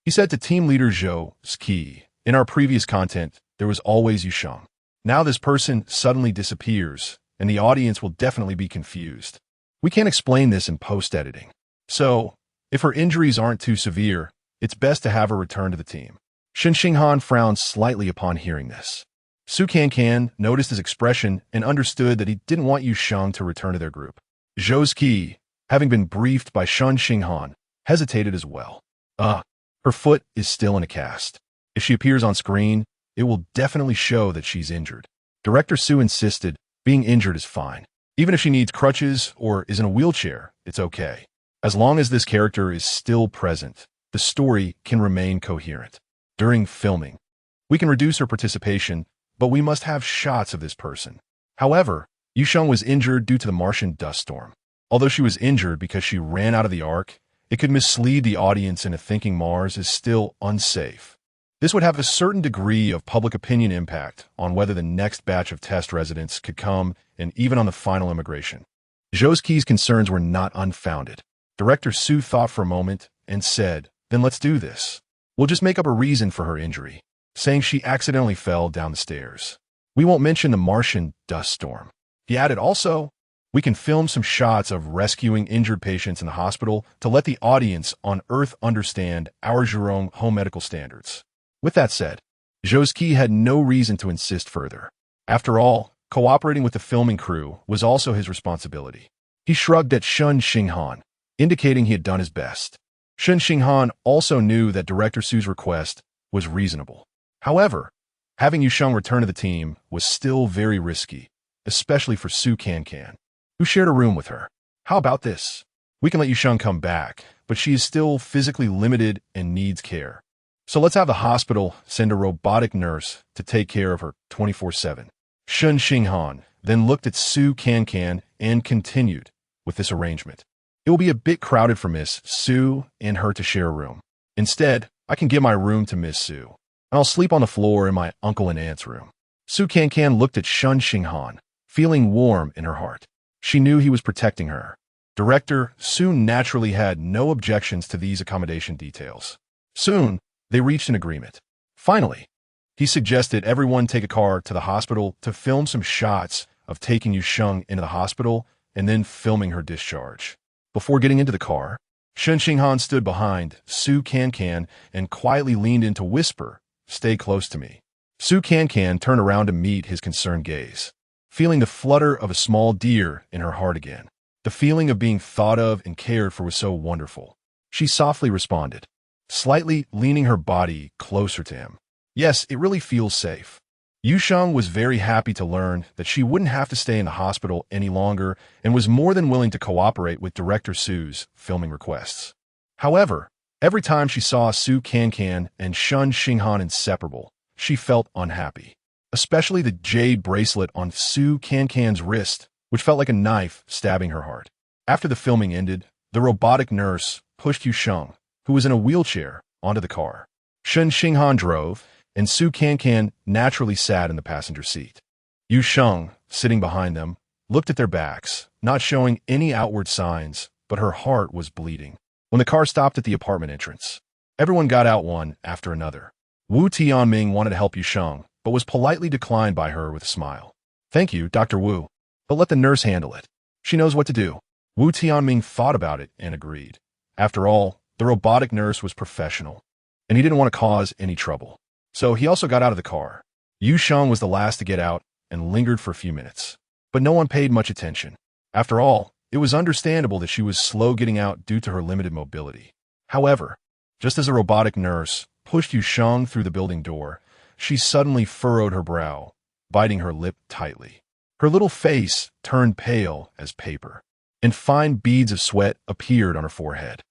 He said to team leader Zhou Ski, "In our previous content, there was always Yusheng. Now this person suddenly disappears, and the audience will definitely be confused. We can't explain this in post-editing. So, if her injuries aren't too severe, it's best to have her return to the team." Shen Xinghan frowned slightly upon hearing this. Su Cancan noticed his expression and understood that he didn't want Yusheng to return to their group. Zhou Ski, having been briefed by Shen Xinghan, hesitated as well. Her foot is still in a cast. If she appears on screen, it will definitely show that she's injured. Director Su insisted, being injured is fine. Even if she needs crutches or is in a wheelchair, it's okay. As long as this character is still present, the story can remain coherent. During filming, we can reduce her participation, but we must have shots of this person. However, Yusheng was injured due to the Martian dust storm. Although she was injured because she ran out of the ark, it could mislead the audience into thinking Mars is still unsafe. This would have a certain degree of public opinion impact on whether the next batch of test residents could come and even on the final immigration. Zhou Ski's concerns were not unfounded. Director Su thought for a moment and said, "Then let's do this. We'll just make up a reason for her injury, saying she accidentally fell down the stairs. We won't mention the Martian dust storm." He added also, "We can film some shots of rescuing injured patients in the hospital to let the audience on Earth understand our Jerome home medical standards." With that said, Zhou Ski had no reason to insist further. After all, cooperating with the filming crew was also his responsibility. He shrugged at Shen Xinghan, indicating he had done his best. Shen Xinghan also knew that Director Su's request was reasonable. However, having Yusheng return to the team was still very risky, especially for Su Cancan, who shared a room with her. "How about this? We can let Yusheng come back, but she is still physically limited and needs care. So let's have the hospital send a robotic nurse to take care of her 24/7. Shen Xinghan then looked at Su Cancan and continued with this arrangement. "It will be a bit crowded for Miss Su and her to share a room. Instead, I can give my room to Miss Su, and I'll sleep on the floor in my uncle and aunt's room." Su Cancan looked at Shen Xinghan, feeling warm in her heart. She knew he was protecting her. Director Su naturally had no objections to these accommodation details. Soon, they reached an agreement. Finally, he suggested everyone take a car to the hospital to film some shots of taking Yusheng into the hospital and then filming her discharge. Before getting into the car, Shen Xinghan stood behind Su Cancan and quietly leaned in to whisper, "Stay close to me." Su Cancan turned around to meet his concerned gaze, feeling the flutter of a small deer in her heart again. The feeling of being thought of and cared for was so wonderful. She softly responded, slightly leaning her body closer to him. "Yes, it really feels safe." Yusheng was very happy to learn that she wouldn't have to stay in the hospital any longer and was more than willing to cooperate with Director Su's filming requests. However, every time she saw Su Cancan and Shen Xinghan inseparable, she felt unhappy, especially the jade bracelet on Su Cancan's wrist, which felt like a knife stabbing her heart. After the filming ended, the robotic nurse pushed Yusheng, who was in a wheelchair, onto the car. Shen Xinghan drove, and Su Cancan naturally sat in the passenger seat. Yusheng, sitting behind them, looked at their backs, not showing any outward signs, but her heart was bleeding. When the car stopped at the apartment entrance, everyone got out one after another. Wu Tianming wanted to help Yusheng, but was politely declined by her with a smile. "Thank you, Dr. Wu, but let the nurse handle it. She knows what to do." Wu Tianming thought about it and agreed. After all, the robotic nurse was professional, and he didn't want to cause any trouble. So he also got out of the car. Yusheng was the last to get out and lingered for a few minutes, but no one paid much attention. After all, it was understandable that she was slow getting out due to her limited mobility. However, just as the robotic nurse pushed Yusheng through the building door, she suddenly furrowed her brow, biting her lip tightly. Her little face turned pale as paper, and fine beads of sweat appeared on her forehead.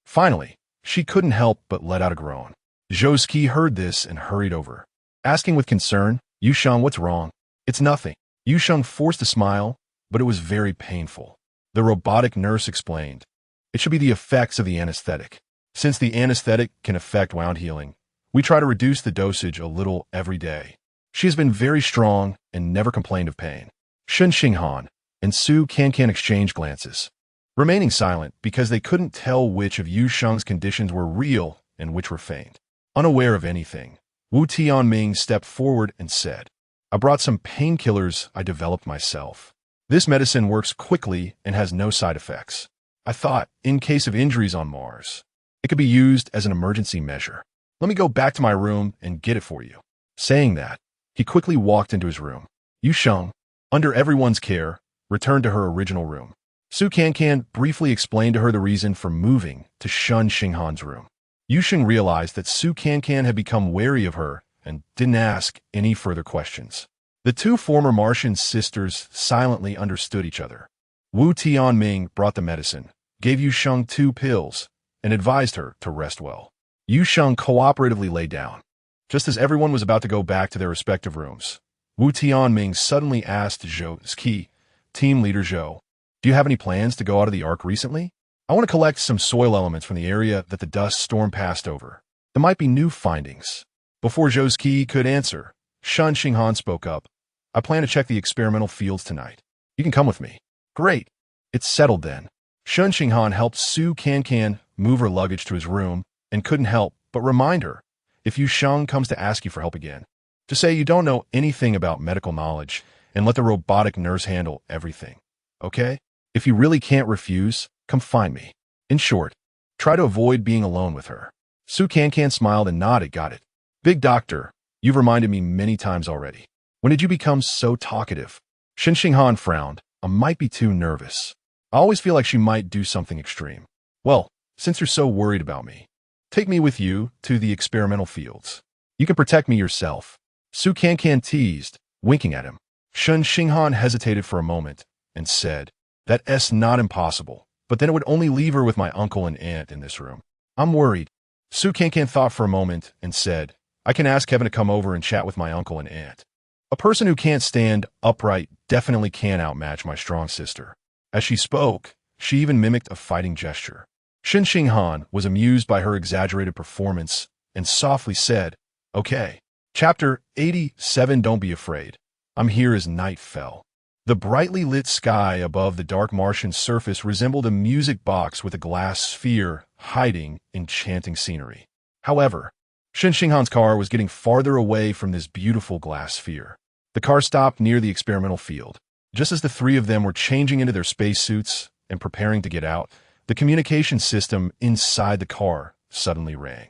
Finally, she couldn't help but let out a groan. Zhou Ski heard this and hurried over, asking with concern, "Yusheng, what's wrong?" "It's nothing." Yusheng forced a smile, but it was very painful. The robotic nurse explained, "It should be the effects of the anesthetic. Since the anesthetic can affect wound healing, we try to reduce the dosage a little every day." She has been very strong and never complained of pain. Shen Xinghan and Su Cancan exchanged glances. remaining silent because they couldn't tell which of Yu Sheng's conditions were real and which were feigned. Unaware of anything, Wu Tianming stepped forward and said, I brought some painkillers I developed myself. This medicine works quickly and has no side effects. I thought, in case of injuries on Mars, it could be used as an emergency measure. Let me go back to my room and get it for you. Saying that, he quickly walked into his room. Yu Sheng, under everyone's care, returned to her original room. Su Cancan briefly explained to her the reason for moving to Shen Xinghan's room. Yu Sheng realized that Su Cancan had become wary of her and didn't ask any further questions. The two former Martian sisters silently understood each other. Wu Tianming brought the medicine, gave Yu Sheng 2 pills, and advised her to rest well. Yu Sheng cooperatively lay down. Just as everyone was about to go back to their respective rooms, Wu Tianming suddenly asked Zhou's key, team leader Zhou, do you have any plans to go out of the Ark recently? I want to collect some soil elements from the area that the dust storm passed over. There might be new findings. Before Zhou's key could answer, Shen Xinghan spoke up. I plan to check the experimental fields tonight. You can come with me. Great. It's settled then. Shen Xinghan helped Su Cancan move her luggage to his room and couldn't help but remind her, if Yu Sheng comes to ask you for help again, to say you don't know anything about medical knowledge and let the robotic nurse handle everything. Okay? If you really can't refuse, come find me. In short, try to avoid being alone with her. Su Cancan smiled and nodded, got it. Big doctor, you've reminded me many times already. When did you become so talkative? Shen Xinghan frowned. I might be too nervous. I always feel like she might do something extreme. Well, since you're so worried about me, take me with you to the experimental fields. You can protect me yourself. Su Cancan teased, winking at him. Shen Xinghan hesitated for a moment and said, That's not impossible, but then it would only leave her with my uncle and aunt in this room. I'm worried. Su Cancan thought for a moment and said, I can ask Kevin to come over and chat with my uncle and aunt. A person who can't stand upright definitely can't outmatch my strong sister. As she spoke, she even mimicked a fighting gesture. Shen Xinghan was amused by her exaggerated performance and softly said, Okay. Chapter 87 Don't be afraid. I'm here as night fell. The brightly lit sky above the dark Martian surface resembled a music box with a glass sphere hiding enchanting scenery. However, Shen Xinghan's car was getting farther away from this beautiful glass sphere. The car stopped near the experimental field. Just as the three of them were changing into their spacesuits and preparing to get out, the communication system inside the car suddenly rang.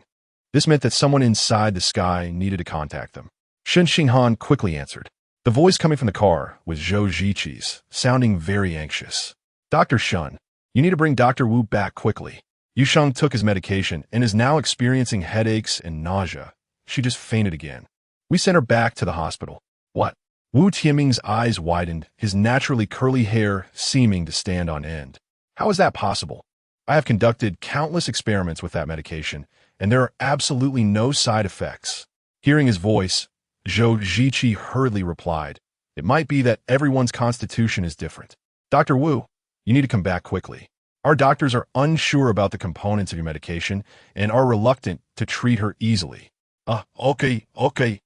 This meant that someone inside the sky needed to contact them. Shen Xinghan quickly answered. The voice coming from the car was Zhou Ziqi's, sounding very anxious. Dr. Shen, you need to bring Dr. Wu back quickly. Yu Sheng took his medication and is now experiencing headaches and nausea. She just fainted again. We sent her back to the hospital. What? Wu Tianming's eyes widened, his naturally curly hair seeming to stand on end. How is that possible? I have conducted countless experiments with that medication, and there are absolutely no side effects. Hearing his voice, Zhou Ziqi hurriedly replied, It might be that everyone's constitution is different. Dr. Wu, you need to come back quickly. Our doctors are unsure about the components of your medication and are reluctant to treat her easily. Okay.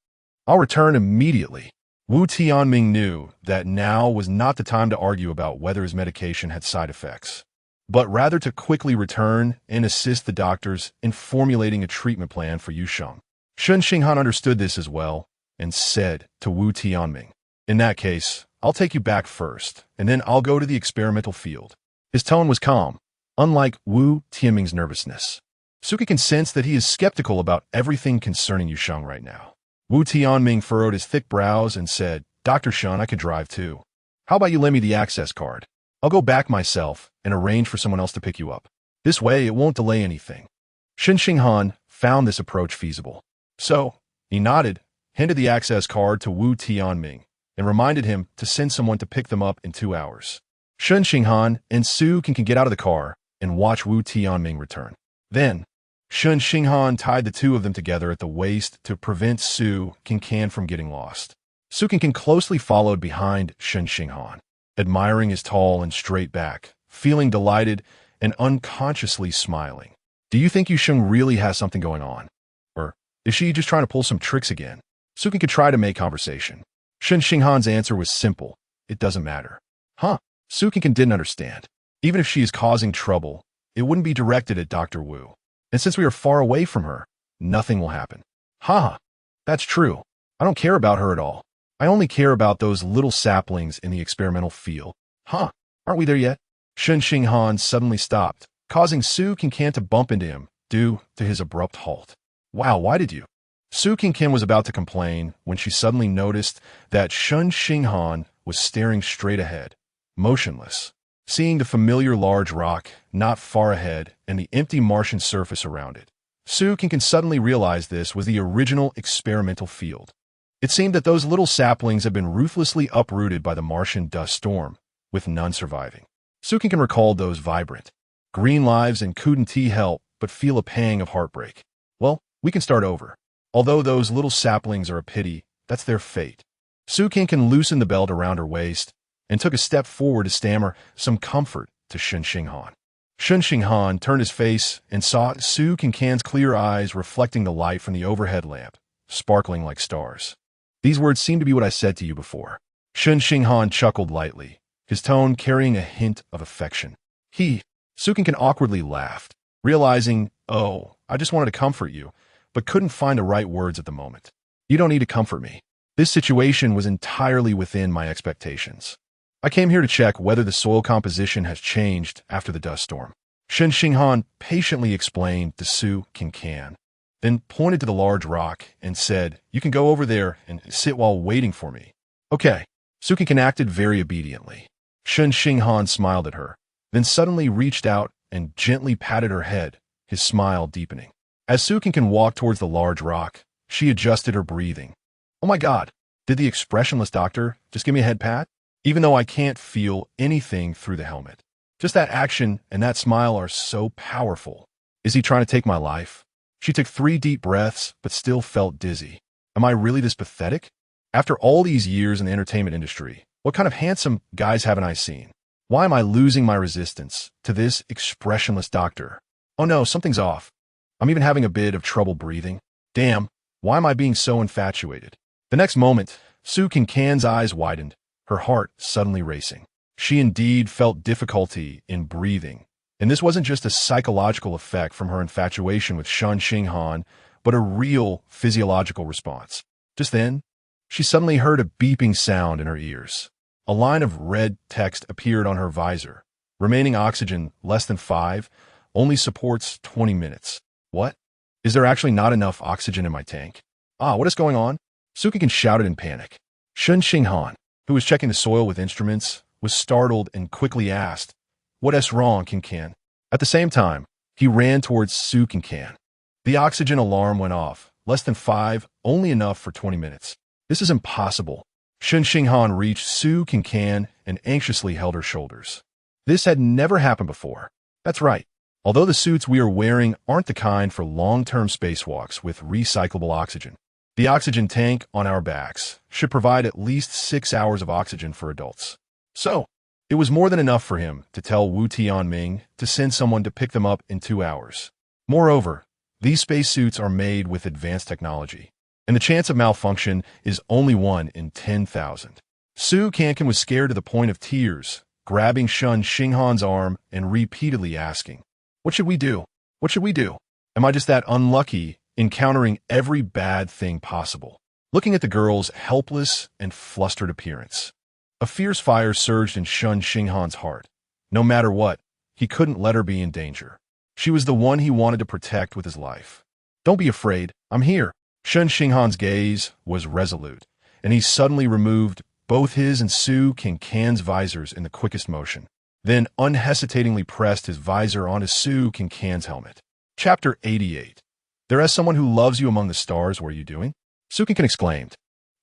I'll return immediately. Wu Tianming knew that now was not the time to argue about whether his medication had side effects, but rather to quickly return and assist the doctors in formulating a treatment plan for Yu Sheng. Shen Xinghan understood this as well and said to Wu Tianming, In that case, I'll take you back first, and then I'll go to the experimental field. His tone was calm, unlike Wu Tianming's nervousness. Suki can sense that he is skeptical about everything concerning Yu Sheng right now. Wu Tianming furrowed his thick brows and said, Dr. Shen, I could drive too. How about you lend me the access card? I'll go back myself and arrange for someone else to pick you up. This way, it won't delay anything. Shen Xinghan found this approach feasible. So, he nodded, handed the access card to Wu Tianming, and reminded him to send someone to pick them up in 2 hours. Shen Xinghan and Su can get out of the car and watch Wu Tianming return. Then, Shen Xinghan tied the two of them together at the waist to prevent Su Cancan from getting lost. Su Cancan closely followed behind Shen Xinghan, admiring his tall and straight back, feeling delighted and unconsciously smiling. Do you think Yu Sheng really has something going on? Or is she just trying to pull some tricks again? Su Cancan could try to make conversation. Shen Xinghan's answer was simple. It doesn't matter. Su Cancan didn't understand. Even if she is causing trouble, it wouldn't be directed at Dr. Wu. And since we are far away from her, nothing will happen. Haha, that's true. I don't care about her at all. I only care about those little saplings in the experimental field. Huh, aren't we there yet? Shen Xinghan suddenly stopped, causing Su Cancan to bump into him due to his abrupt halt. Wow, why did you? Su Cancan was about to complain when she suddenly noticed that Shen Xinghan was staring straight ahead, motionless. Seeing the familiar large rock not far ahead and the empty Martian surface around it, Su Cancan suddenly realized this was the original experimental field. It seemed that those little saplings had been ruthlessly uprooted by the Martian dust storm, with none surviving. Su Cancan recalled those vibrant, green lives and couldn't help but feel a pang of heartbreak. Well, we can start over. Although those little saplings are a pity, that's their fate. Su Cancan loosened the belt around her waist and took a step forward to stammer some comfort to Shen Xinghan. Shen Xinghan turned his face and saw Su Cancan's clear eyes reflecting the light from the overhead lamp, sparkling like stars. These words seem to be what I said to you before. Shen Xinghan chuckled lightly, his tone carrying a hint of affection. Su Cancan awkwardly laughed, realizing, oh, I just wanted to comfort you, but couldn't find the right words at the moment. You don't need to comfort me. This situation was entirely within my expectations. I came here to check whether the soil composition has changed after the dust storm. Shen Xinghan patiently explained to Su Cancan, then pointed to the large rock and said, you can go over there and sit while waiting for me. Okay. Su Cancan acted very obediently. Shen Xinghan smiled at her, then suddenly reached out and gently patted her head, his smile deepening. As Su Cancan walked towards the large rock, she adjusted her breathing. Oh my God, did the expressionless doctor just give me a head pat? Even though I can't feel anything through the helmet. Just that action and that smile are so powerful. Is he trying to take my life? She took 3 deep breaths, but still felt dizzy. Am I really this pathetic? After all these years in the entertainment industry, what kind of handsome guys haven't I seen? Why am I losing my resistance to this expressionless doctor? Oh no, something's off. I'm even having a bit of trouble breathing. Damn, why am I being so infatuated? The next moment, Su Cancan's eyes widened, her heart suddenly racing. She indeed felt difficulty in breathing, and this wasn't just a psychological effect from her infatuation with Shen Xinghan, but a real physiological response. Just then, she suddenly heard a beeping sound in her ears. A line of red text appeared on her visor. Remaining oxygen less than 5, only supports 20 minutes. What? Is there actually not enough oxygen in my tank? What is going on? Su Cancan shouted in panic. Shen Xinghan, who was checking the soil with instruments, was startled and quickly asked, what is wrong, Cancan? At the same time, he ran towards Su Cancan. The oxygen alarm went off. Less than 5, only enough for 20 minutes. This is impossible. Shen Xinghan reached Su Cancan and anxiously held her shoulders. This had never happened before. That's right. Although the suits we are wearing aren't the kind for long-term spacewalks with recyclable oxygen, the oxygen tank on our backs should provide at least 6 hours of oxygen for adults. So, it was more than enough for him to tell Wu Tianming to send someone to pick them up in 2 hours. Moreover, these spacesuits are made with advanced technology, and the chance of malfunction is only 1 in 10,000. Su Cancan was scared to the point of tears, grabbing Shen Xinghan's arm and repeatedly asking, what should we do? What should we do? Am I just that unlucky, encountering every bad thing possible? Looking at the girl's helpless and flustered appearance, a fierce fire surged in Shen Xinghan's heart. No matter what, he couldn't let her be in danger. She was the one he wanted to protect with his life. Don't be afraid, I'm here. Shen Xinghan's gaze was resolute, and he suddenly removed both his and Su Cancan's visors in the quickest motion, then unhesitatingly pressed his visor onto Su Cancan's helmet. Chapter 88. There is someone who loves you among the stars. What are you doing? Su Cancan exclaimed.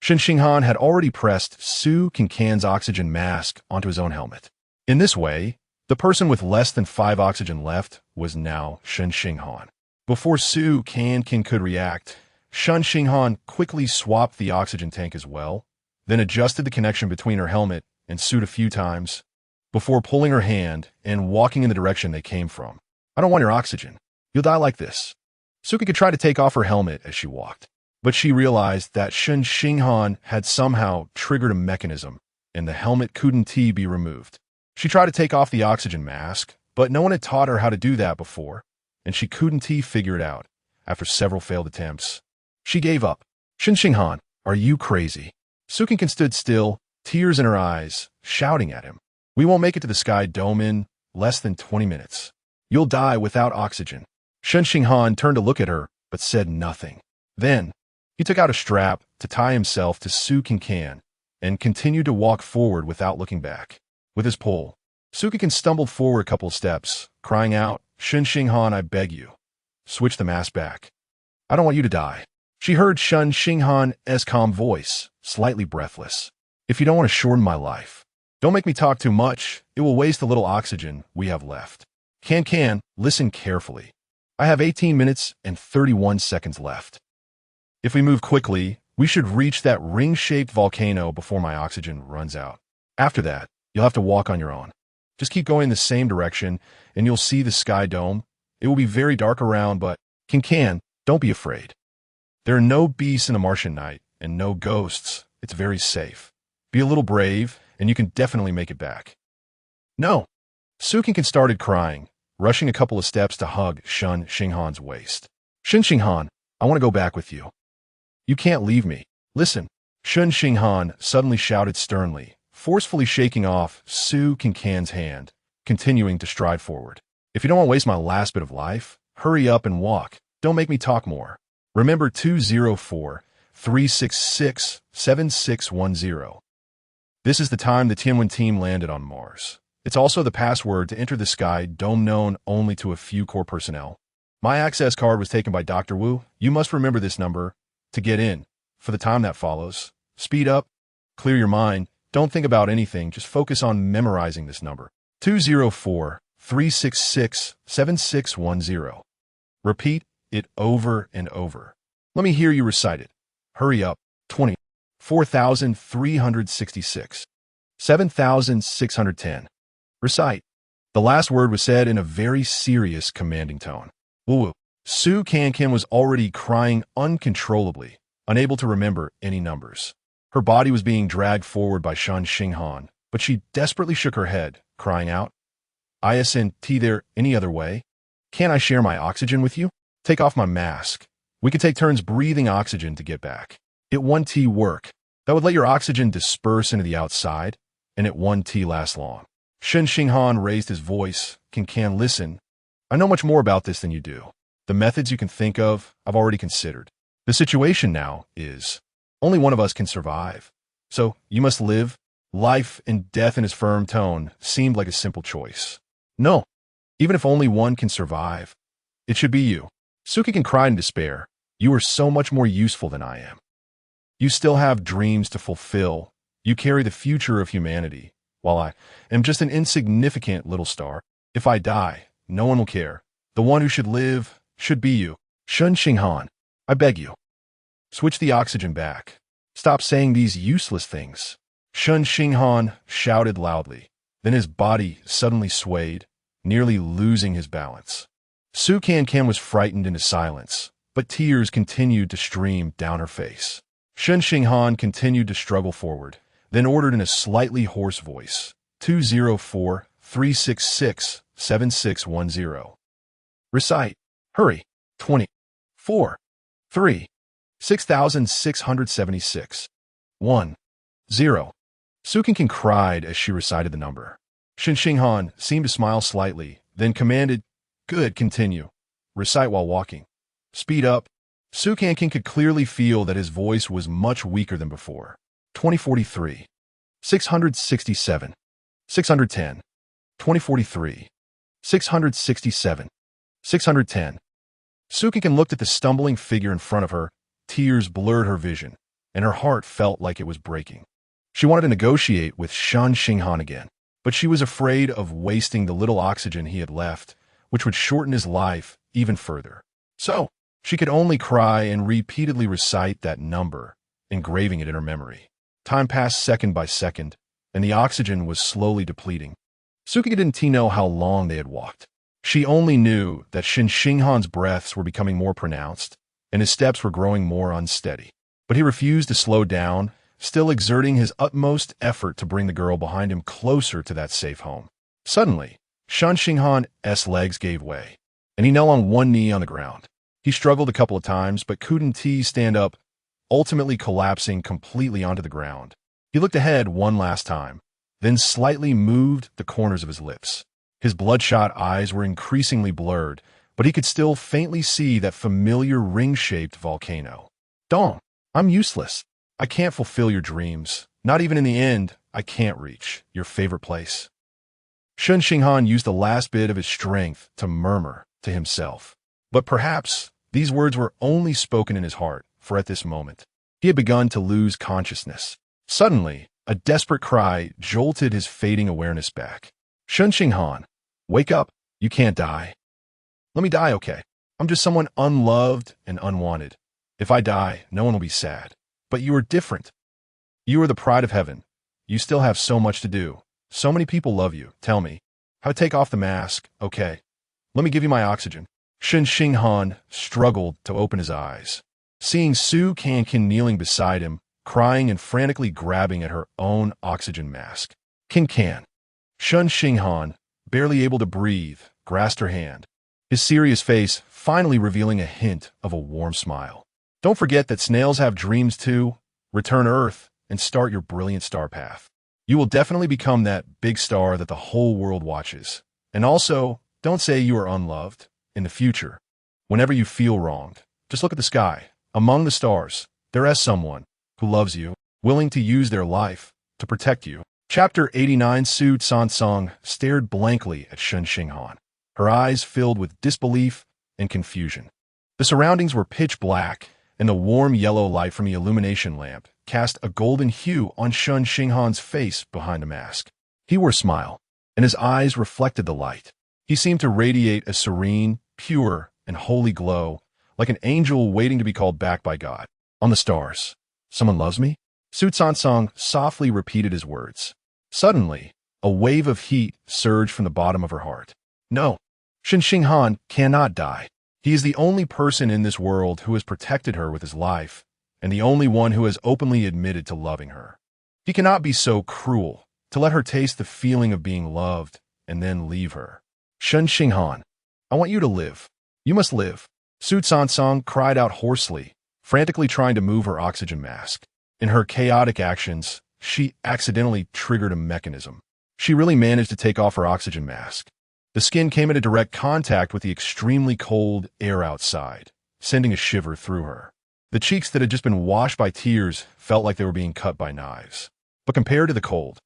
Shen Xinghan had already pressed Su Cancan's oxygen mask onto his own helmet. In this way, the person with less than 5 oxygen left was now Shen Xinghan. Before Su Cancan could react, Shen Xinghan quickly swapped the oxygen tank as well, then adjusted the connection between her helmet and suit a few times, before pulling her hand and walking in the direction they came from. I don't want your oxygen. You'll die like this. Su Cancan tried to take off her helmet as she walked, but she realized that Shen Xinghan had somehow triggered a mechanism, and the helmet couldn't be removed. She tried to take off the oxygen mask, but no one had taught her how to do that before, and she couldn't figure it out after several failed attempts. She gave up. Shen Xinghan, are you crazy? Su Cancan stood still, tears in her eyes, shouting at him. We won't make it to the sky dome in less than 20 minutes. You'll die without oxygen. Shen Xinghan turned to look at her, but said nothing. Then, he took out a strap to tie himself to Su Cancan and continued to walk forward without looking back. With his pole, Su Cancan stumbled forward a couple of steps, crying out, Shen Xinghan, I beg you. Switch the mask back. I don't want you to die. She heard Shen Xinghan's calm voice, slightly breathless. If you don't want to shorten my life, don't make me talk too much. It will waste the little oxygen we have left. Cancan, listen carefully. I have 18 minutes and 31 seconds left. If we move quickly, we should reach that ring-shaped volcano before my oxygen runs out. After that, you'll have to walk on your own. Just keep going in the same direction, and you'll see the sky dome. It will be very dark around, but Cancan, don't be afraid. There are no beasts in a Martian night, and no ghosts. It's very safe. Be a little brave, and you can definitely make it back. No. Su Cancan started crying, rushing a couple of steps to hug Shen Xinghan's waist. Shen Xinghan, I want to go back with you. You can't leave me. Listen. Shen Xinghan suddenly shouted sternly, forcefully shaking off Su Cancan's hand, continuing to stride forward. If you don't want to waste my last bit of life, hurry up and walk. Don't make me talk more. Remember 204-366-7610. This is the time the Tianwen team landed on Mars. It's also the password to enter the sky dome known only to a few core personnel. My access card was taken by Dr. Wu. You must remember this number to get in. For the time that follows, speed up, clear your mind, don't think about anything, just focus on memorizing this number. 204-366-7610. Repeat it over and over. Let me hear you recite it. Hurry up. 20. 4,366. 7,610. Recite. The last word was said in a very serious, commanding tone. Woo-woo. Su Cancan was already crying uncontrollably, unable to remember any numbers. Her body was being dragged forward by Shen Xinghan, but she desperately shook her head, crying out, Isn't there any other way? Can't I share my oxygen with you? Take off my mask. We could take turns breathing oxygen to get back. It won't work. That would let your oxygen disperse into the outside, and it won't last long. Shen Xinghan raised his voice. Cancan, listen. I know much more about this than you do. The methods you can think of, I've already considered. The situation now is, only one of us can survive. So, you must live. Life and death in his firm tone seemed like a simple choice. No. Even if only one can survive, it should be you. Su Cancan cried in despair. You are so much more useful than I am. You still have dreams to fulfill. You carry the future of humanity, while I am just an insignificant little star. If I die, no one will care. The one who should live should be you. Shen Xinghan, I beg you. Switch the oxygen back. Stop saying these useless things. Shen Xinghan shouted loudly. Then his body suddenly swayed, nearly losing his balance. Su Cancan was frightened into silence, but tears continued to stream down her face. Shen Xinghan continued to struggle forward, then ordered in a slightly hoarse voice, 204-366-7610. Recite. Hurry. 20. 4. 3. 6,676. 1. 0. Su Cancan cried as she recited the number. Shen Xinghan seemed to smile slightly, then commanded, Good, continue. Recite while walking. Speed up. Su Cancan could clearly feel that his voice was much weaker than before. 2043. 667. 610. 2043. 667. 610. Su Cancan looked at the stumbling figure in front of her. Tears blurred her vision, and her heart felt like it was breaking. She wanted to negotiate with Shen Xinghan again, but she was afraid of wasting the little oxygen he had left, which would shorten his life even further. So, she could only cry and repeatedly recite that number, engraving it in her memory. Time passed second by second, and the oxygen was slowly depleting. Su Cancan didn't know how long they had walked. She only knew that Shen Xinghan's breaths were becoming more pronounced, and his steps were growing more unsteady. But he refused to slow down, still exerting his utmost effort to bring the girl behind him closer to that safe home. Suddenly, Shen Xinghan's legs gave way, and he knelt on one knee on the ground. He struggled a couple of times, but couldn't stand up, ultimately collapsing completely onto the ground. He looked ahead one last time, then slightly moved the corners of his lips. His bloodshot eyes were increasingly blurred, but he could still faintly see that familiar ring-shaped volcano. Dong, I'm useless. I can't fulfill your dreams. Not even in the end, I can't reach your favorite place. Shen Xinghan used the last bit of his strength to murmur to himself. But perhaps these words were only spoken in his heart, for at this moment, he had begun to lose consciousness. Suddenly, a desperate cry jolted his fading awareness back. Shen Xinghan, wake up. You can't die. Let me die, okay? I'm just someone unloved and unwanted. If I die, no one will be sad. But you are different. You are the pride of heaven. You still have so much to do. So many people love you. Tell me. How to take off the mask, okay? Let me give you my oxygen. Shen Xinghan struggled to open his eyes. Seeing Cancan kneeling beside him, crying and frantically grabbing at her own oxygen mask. Cancan. Shen Xinghan, barely able to breathe, grasped her hand, his serious face finally revealing a hint of a warm smile. Don't forget that snails have dreams too. Return Earth and start your brilliant star path. You will definitely become that big star that the whole world watches. And also, don't say you are unloved. In the future, whenever you feel wronged, just look at the sky. Among the stars, there is someone who loves you, willing to use their life to protect you. Chapter 89. Su Sansong stared blankly at Shen Xinghan, her eyes filled with disbelief and confusion. The surroundings were pitch black, and the warm yellow light from the illumination lamp cast a golden hue on Shen Xinghan's face behind the mask. He wore a smile, and his eyes reflected the light. He seemed to radiate a serene, pure, and holy glow, like an angel waiting to be called back by God. On the stars, someone loves me? Su Sansong softly repeated his words. Suddenly, a wave of heat surged from the bottom of her heart. No, Shen Xinghan cannot die. He is the only person in this world who has protected her with his life, and the only one who has openly admitted to loving her. He cannot be so cruel to let her taste the feeling of being loved and then leave her. Shen Xinghan, I want you to live. You must live. Su Sansong cried out hoarsely, frantically trying to move her oxygen mask. In her chaotic actions, she accidentally triggered a mechanism. She really managed to take off her oxygen mask. The skin came into direct contact with the extremely cold air outside, sending a shiver through her. The cheeks that had just been washed by tears felt like they were being cut by knives. But compared to the cold,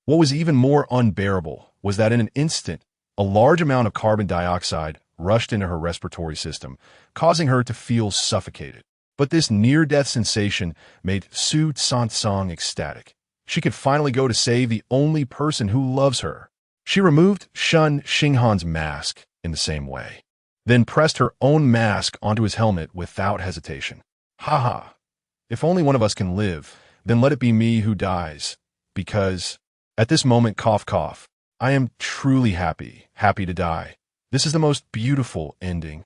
what was even more unbearable was that in an instant, a large amount of carbon dioxide rushed into her respiratory system, causing her to feel suffocated. But this near-death sensation made Su Sansong ecstatic. She could finally go to save the only person who loves her. She removed Shen Xinghan's mask in the same way, then pressed her own mask onto his helmet without hesitation. Haha, if only one of us can live, then let it be me who dies, because, at this moment, cough cough, I am truly happy to die. This is the most beautiful ending.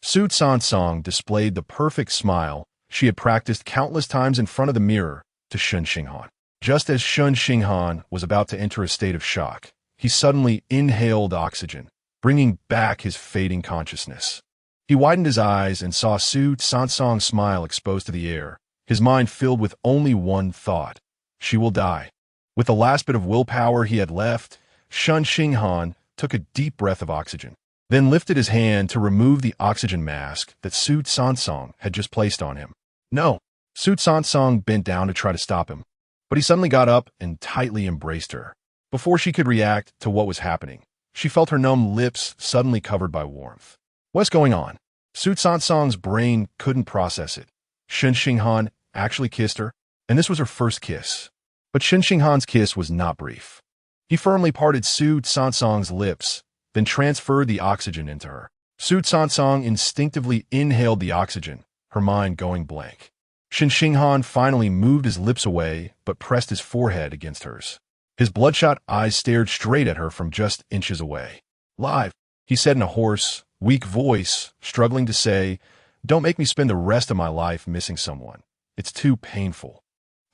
Su Sansong displayed the perfect smile she had practiced countless times in front of the mirror to Shen Xinghan. Just as Shen Xinghan was about to enter a state of shock, he suddenly inhaled oxygen, bringing back his fading consciousness. He widened his eyes and saw Su Sansong's smile exposed to the air, his mind filled with only one thought. She will die. With the last bit of willpower he had left, Shen Xinghan took a deep breath of oxygen, then lifted his hand to remove the oxygen mask that Su Sansong had just placed on him. No! Su Sansong bent down to try to stop him, but he suddenly got up and tightly embraced her. Before she could react to what was happening, she felt her numb lips suddenly covered by warmth. What's going on? Su Sansong's brain couldn't process it. Shen Xinghan actually kissed her, and this was her first kiss. But Shen Xinghan's kiss was not brief. He firmly parted Su Sansong's lips, then transferred the oxygen into her. Su Sansong instinctively inhaled the oxygen, her mind going blank. Shen Xinghan finally moved his lips away, but pressed his forehead against hers. His bloodshot eyes stared straight at her from just inches away. Live, he said in a hoarse, weak voice, struggling to say, "Don't make me spend the rest of my life missing someone. It's too painful."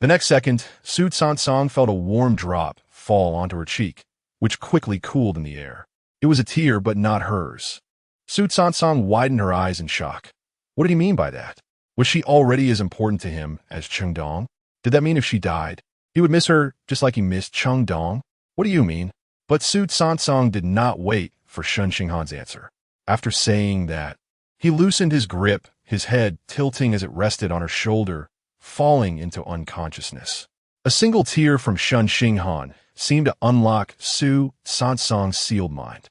The next second, Su Sansong felt a warm drop fall onto her cheek, which quickly cooled in the air. It was a tear, but not hers. Su Sansong widened her eyes in shock. What did he mean by that? Was she already as important to him as Cheng Dong? Did that mean if she died, he would miss her just like he missed Cheng Dong? What do you mean? But Su Sansong did not wait for Shen Xinghan's answer. After saying that, he loosened his grip, his head tilting as it rested on her shoulder, falling into unconsciousness. A single tear from Shen Xinghan seemed to unlock Su Sansong's sealed mind.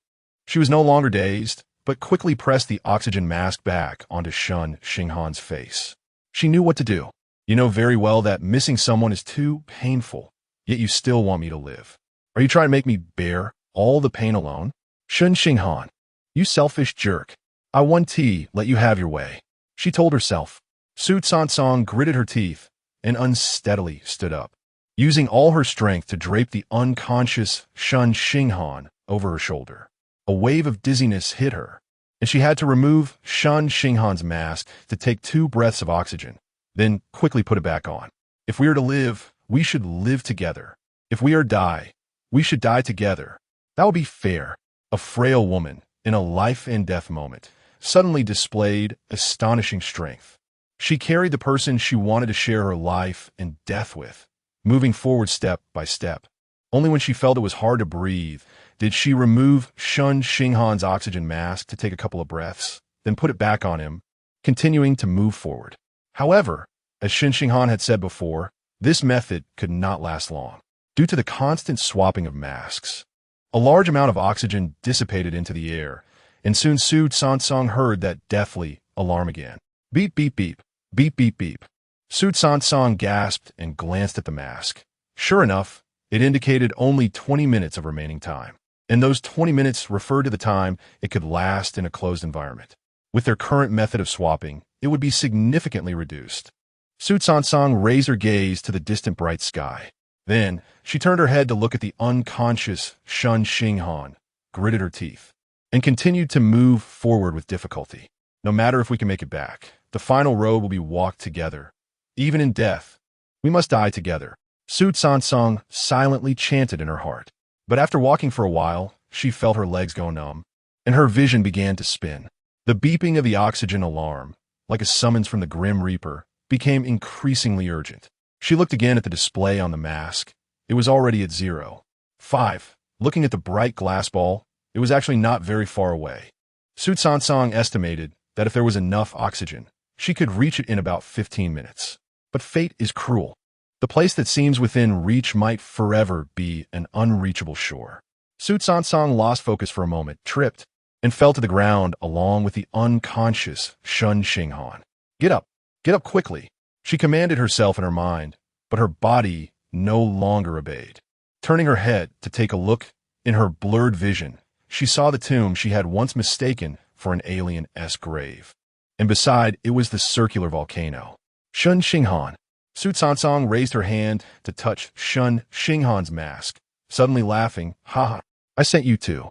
She was no longer dazed, but quickly pressed the oxygen mask back onto Shen Xinghan's face. She knew what to do. You know very well that missing someone is too painful, yet you still want me to live. Are you trying to make me bear all the pain alone? Shen Xinghan, you selfish jerk. I won tea, let you have your way, she told herself. Su Sansong gritted her teeth and unsteadily stood up, using all her strength to drape the unconscious Shen Xinghan over her shoulder. A wave of dizziness hit her, and she had to remove Shen Xinghan's mask to take 2 breaths of oxygen, then quickly put it back on. If we are to live, we should live together. If we are to die, we should die together. That would be fair. A frail woman, in a life-and-death moment, suddenly displayed astonishing strength. She carried the person she wanted to share her life and death with, moving forward step by step. Only when she felt it was hard to breathe did she remove Shen Xinghan's oxygen mask to take a couple of breaths, then put it back on him, continuing to move forward. However, as Shen Xinghan had said before, this method could not last long, due to the constant swapping of masks. A large amount of oxygen dissipated into the air, and soon Su Sansong heard that deathly alarm again. Beep, beep, beep, beep, beep, beep. Su Sansong gasped and glanced at the mask. Sure enough, it indicated only 20 minutes of remaining time, and those 20 minutes referred to the time it could last in a closed environment. With their current method of swapping, it would be significantly reduced. Su Sansong raised her gaze to the distant bright sky. Then, she turned her head to look at the unconscious Shen Xinghan, gritted her teeth, and continued to move forward with difficulty. No matter if we can make it back, the final road will be walked together. Even in death, we must die together, Su Sansong silently chanted in her heart. But after walking for a while, she felt her legs go numb, and her vision began to spin. The beeping of the oxygen alarm, like a summons from the Grim Reaper, became increasingly urgent. She looked again at the display on the mask. It was already at 0.5. Looking at the bright glass ball, it was actually not very far away. Su Sansong estimated that if there was enough oxygen, she could reach it in about 15 minutes. But fate is cruel. The place that seems within reach might forever be an unreachable shore. Su Sansong lost focus for a moment, tripped, and fell to the ground along with the unconscious Shen Xinghan. Get up quickly, she commanded herself in her mind, but her body no longer obeyed. Turning her head to take a look, in her blurred vision, she saw the tomb she had once mistaken for an alien-esque grave. And beside it was the circular volcano. Shen Xinghan. Su Sansong raised her hand to touch Shen Xinghan's mask, suddenly laughing. Ha! I sent you to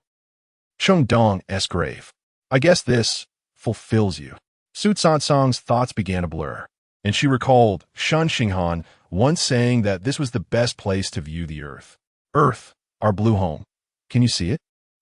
Cheng Dong's grave. I guess this fulfills you. Su Sansong's thoughts began to blur, and she recalled Shen Xinghan once saying that this was the best place to view the Earth. Earth, our blue home. Can you see it?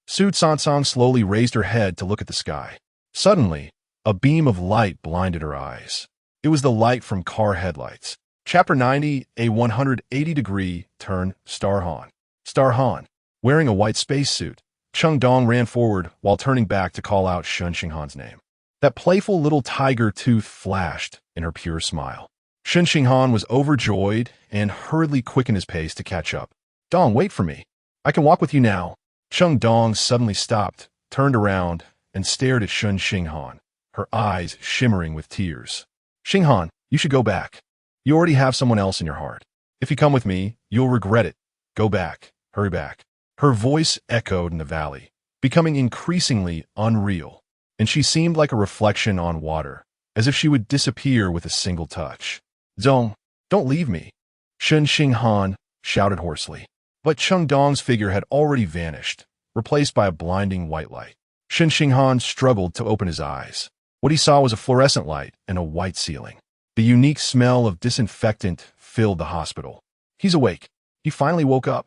Su Sansong slowly raised her head to look at the sky. Suddenly, a beam of light blinded her eyes. It was the light from car headlights. Chapter 90, a 180-degree turn. Starhan. Wearing a white spacesuit, Cheng Dong ran forward while turning back to call out Shen Xinghan's name. That playful little tiger tooth flashed in her pure smile. Shen Xinghan was overjoyed and hurriedly quickened his pace to catch up. Dong, wait for me. I can walk with you now. Cheng Dong suddenly stopped, turned around, and stared at Shen Xinghan, her eyes shimmering with tears. Xinghan, you should go back. You already have someone else in your heart. If you come with me, you'll regret it. Go back. Hurry back. Her voice echoed in the valley, becoming increasingly unreal, and she seemed like a reflection on water, as if she would disappear with a single touch. Zong, don't leave me, Shen Xinghan shouted hoarsely. But Cheng Dong's figure had already vanished, replaced by a blinding white light. Shen Xinghan struggled to open his eyes. What he saw was a fluorescent light and a white ceiling. The unique smell of disinfectant filled the hospital. He's awake. He finally woke up.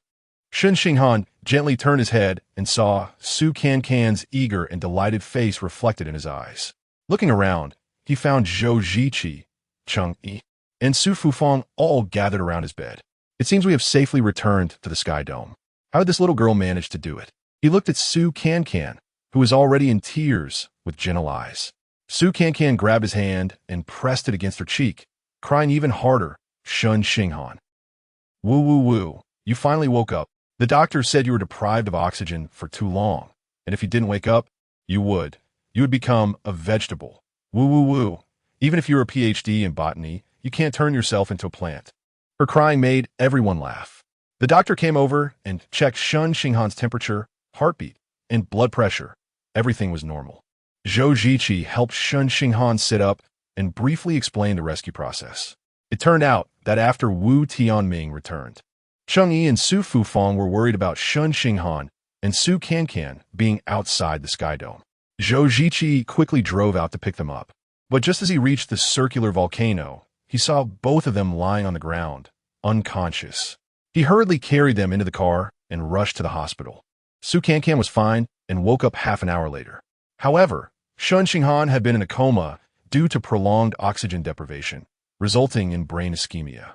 Shen Xinghan gently turned his head and saw Su Cancan's eager and delighted face reflected in his eyes. Looking around, he found Zhou Ziqi, Cheng Yi, and Su Fufang all gathered around his bed. It seems we have safely returned to the Sky Dome. How did this little girl manage to do it? He looked at Su Cancan, who was already in tears with gentle eyes. Su Cancan grabbed his hand and pressed it against her cheek, crying even harder, Shen Xinghan. Woo woo woo, you finally woke up. The doctor said you were deprived of oxygen for too long, and if you didn't wake up, you would. You would become a vegetable. Woo woo woo. Even if you're a PhD in botany, you can't turn yourself into a plant. Her crying made everyone laugh. The doctor came over and checked Shen Xinghan's temperature, heartbeat, and blood pressure. Everything was normal. Zhou Ziqi helped Shen Xinghan sit up and briefly explained the rescue process. It turned out that after Wu Tianming returned, Cheng Yi and Su Fufang were worried about Shen Xinghan and Su Cancan being outside the Sky Dome. Zhou Ziqi quickly drove out to pick them up. But just as he reached the circular volcano, he saw both of them lying on the ground, unconscious. He hurriedly carried them into the car and rushed to the hospital. Su Cancan was fine and woke up half an hour later. However, Shen Xinghan had been in a coma due to prolonged oxygen deprivation, resulting in brain ischemia.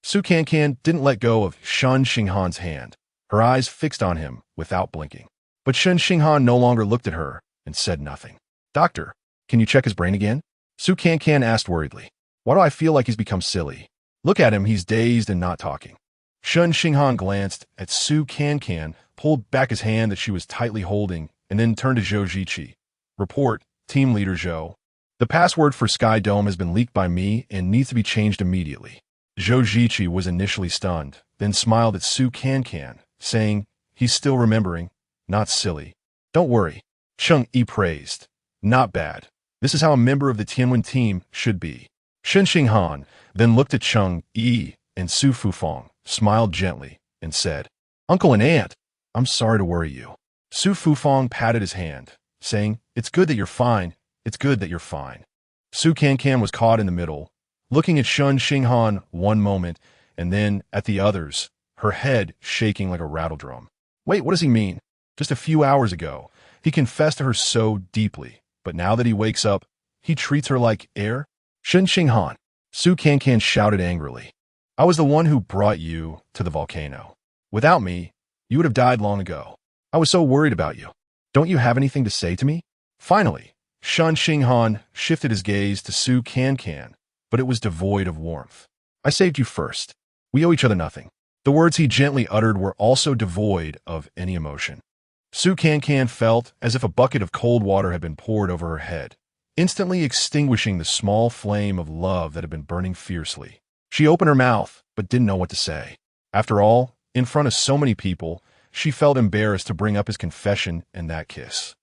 Su Cancan didn't let go of Shen Xinghan's hand, her eyes fixed on him without blinking. But Shen Xinghan no longer looked at her and said nothing. Doctor, can you check his brain again? Su Cancan asked worriedly. Why do I feel like he's become silly? Look at him, he's dazed and not talking. Shen Xinghan glanced at Su Cancan, pulled back his hand that she was tightly holding, and then turned to Zhou Ziqi. Report, Team Leader Zhou. The password for Sky Dome has been leaked by me and needs to be changed immediately. Zhou Ziqi was initially stunned, then smiled at Su Cancan, saying, he's still remembering, not silly. Don't worry. Cheng Yi praised. Not bad. This is how a member of the Tianwen team should be. Shen Xinghan then looked at Cheng Yi and Su Fufang, smiled gently, and said, Uncle and Aunt, I'm sorry to worry you. Su Fufang patted his hand, saying, it's good that you're fine. It's good that you're fine. Su Cancan was caught in the middle, looking at Shen Xinghan one moment and then at the others, her head shaking like a rattledrum. Wait, what does he mean? Just a few hours ago, he confessed to her so deeply, but now that he wakes up, he treats her like air? Shen Xinghan, Su Cancan shouted angrily. I was the one who brought you to the volcano. Without me, you would have died long ago. I was so worried about you. Don't you have anything to say to me? Finally, Shen Xinghan shifted his gaze to Su Cancan, but it was devoid of warmth. I saved you first. We owe each other nothing. The words he gently uttered were also devoid of any emotion. Su Cancan felt as if a bucket of cold water had been poured over her head, instantly extinguishing the small flame of love that had been burning fiercely. She opened her mouth, but didn't know what to say. After all, in front of so many people, she felt embarrassed to bring up his confession and that kiss.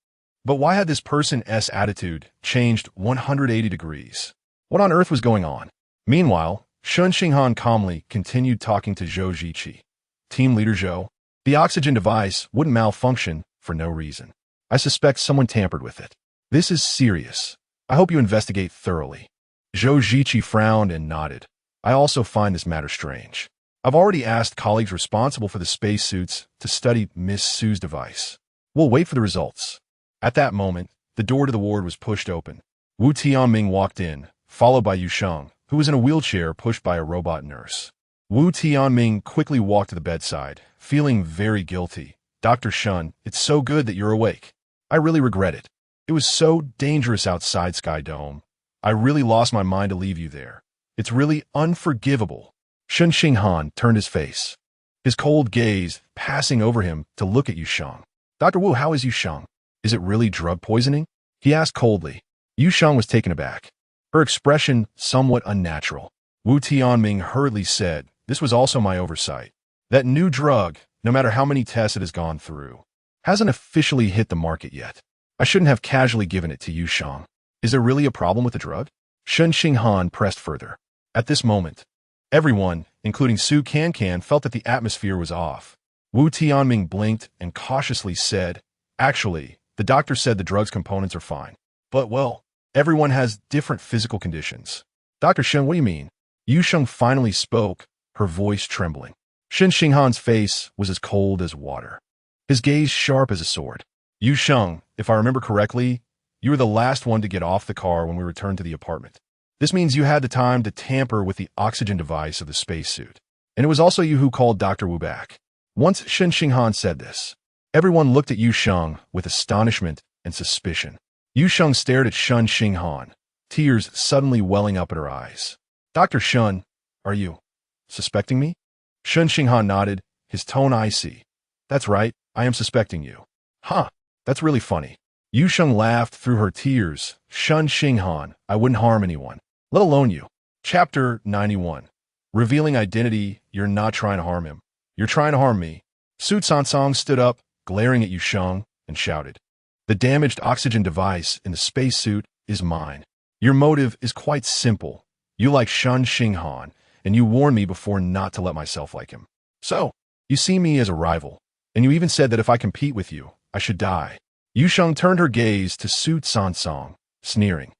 But why had this person's attitude changed 180 degrees? What on earth was going on? Meanwhile, Shen Xinghan calmly continued talking to Zhou Ziqi. Team Leader Zhou, the oxygen device wouldn't malfunction for no reason. I suspect someone tampered with it. This is serious. I hope you investigate thoroughly. Zhou Ziqi frowned and nodded. I also find this matter strange. I've already asked colleagues responsible for the spacesuits to study Miss Su's device. We'll wait for the results. At that moment, the door to the ward was pushed open. Wu Tianming walked in, followed by Yu Sheng, who was in a wheelchair pushed by a robot nurse. Wu Tianming quickly walked to the bedside, feeling very guilty. Dr. Shen, it's so good that you're awake. I really regret it. It was so dangerous outside Sky Dome. I really lost my mind to leave you there. It's really unforgivable. Shen Xinghan turned his face, his cold gaze passing over him to look at Yu Sheng. Dr. Wu, how is Yu Sheng? Is it really drug poisoning? He asked coldly. Yu Sheng was taken aback, her expression somewhat unnatural. Wu Tianming hurriedly said, this was also my oversight. That new drug, no matter how many tests it has gone through, hasn't officially hit the market yet. I shouldn't have casually given it to Yu Sheng. Is there really a problem with the drug? Shen Xinghan pressed further. At this moment, everyone, including Su Cancan, felt that the atmosphere was off. Wu Tianming blinked and cautiously said, actually, the doctor said the drug's components are fine. But, well, everyone has different physical conditions. Dr. Shen, what do you mean? Yu Sheng finally spoke, her voice trembling. Shen Xinghan's face was as cold as water, his gaze sharp as a sword. Yu Sheng, if I remember correctly, you were the last one to get off the car when we returned to the apartment. This means you had the time to tamper with the oxygen device of the spacesuit. And it was also you who called Dr. Wu back. Once Shen Xinghan said this, everyone looked at Yu Sheng with astonishment and suspicion. Yu Sheng stared at Shen Xinghan, tears suddenly welling up at her eyes. Dr. Shen, are you suspecting me? Shen Xinghan nodded, his tone icy. That's right, I am suspecting you. Huh, that's really funny. Yu Sheng laughed through her tears. Shen Xinghan, I wouldn't harm anyone, let alone you. Chapter 91. Revealing identity, you're not trying to harm him. You're trying to harm me. Su Cancang stood up, glaring at Yu Sheng, and shouted. The damaged oxygen device in the spacesuit is mine. Your motive is quite simple. You like Shen Xinghan, and you warned me before not to let myself like him. So, you see me as a rival, and you even said that if I compete with you, I should die. Yu Sheng turned her gaze to Su Cancang, sneering,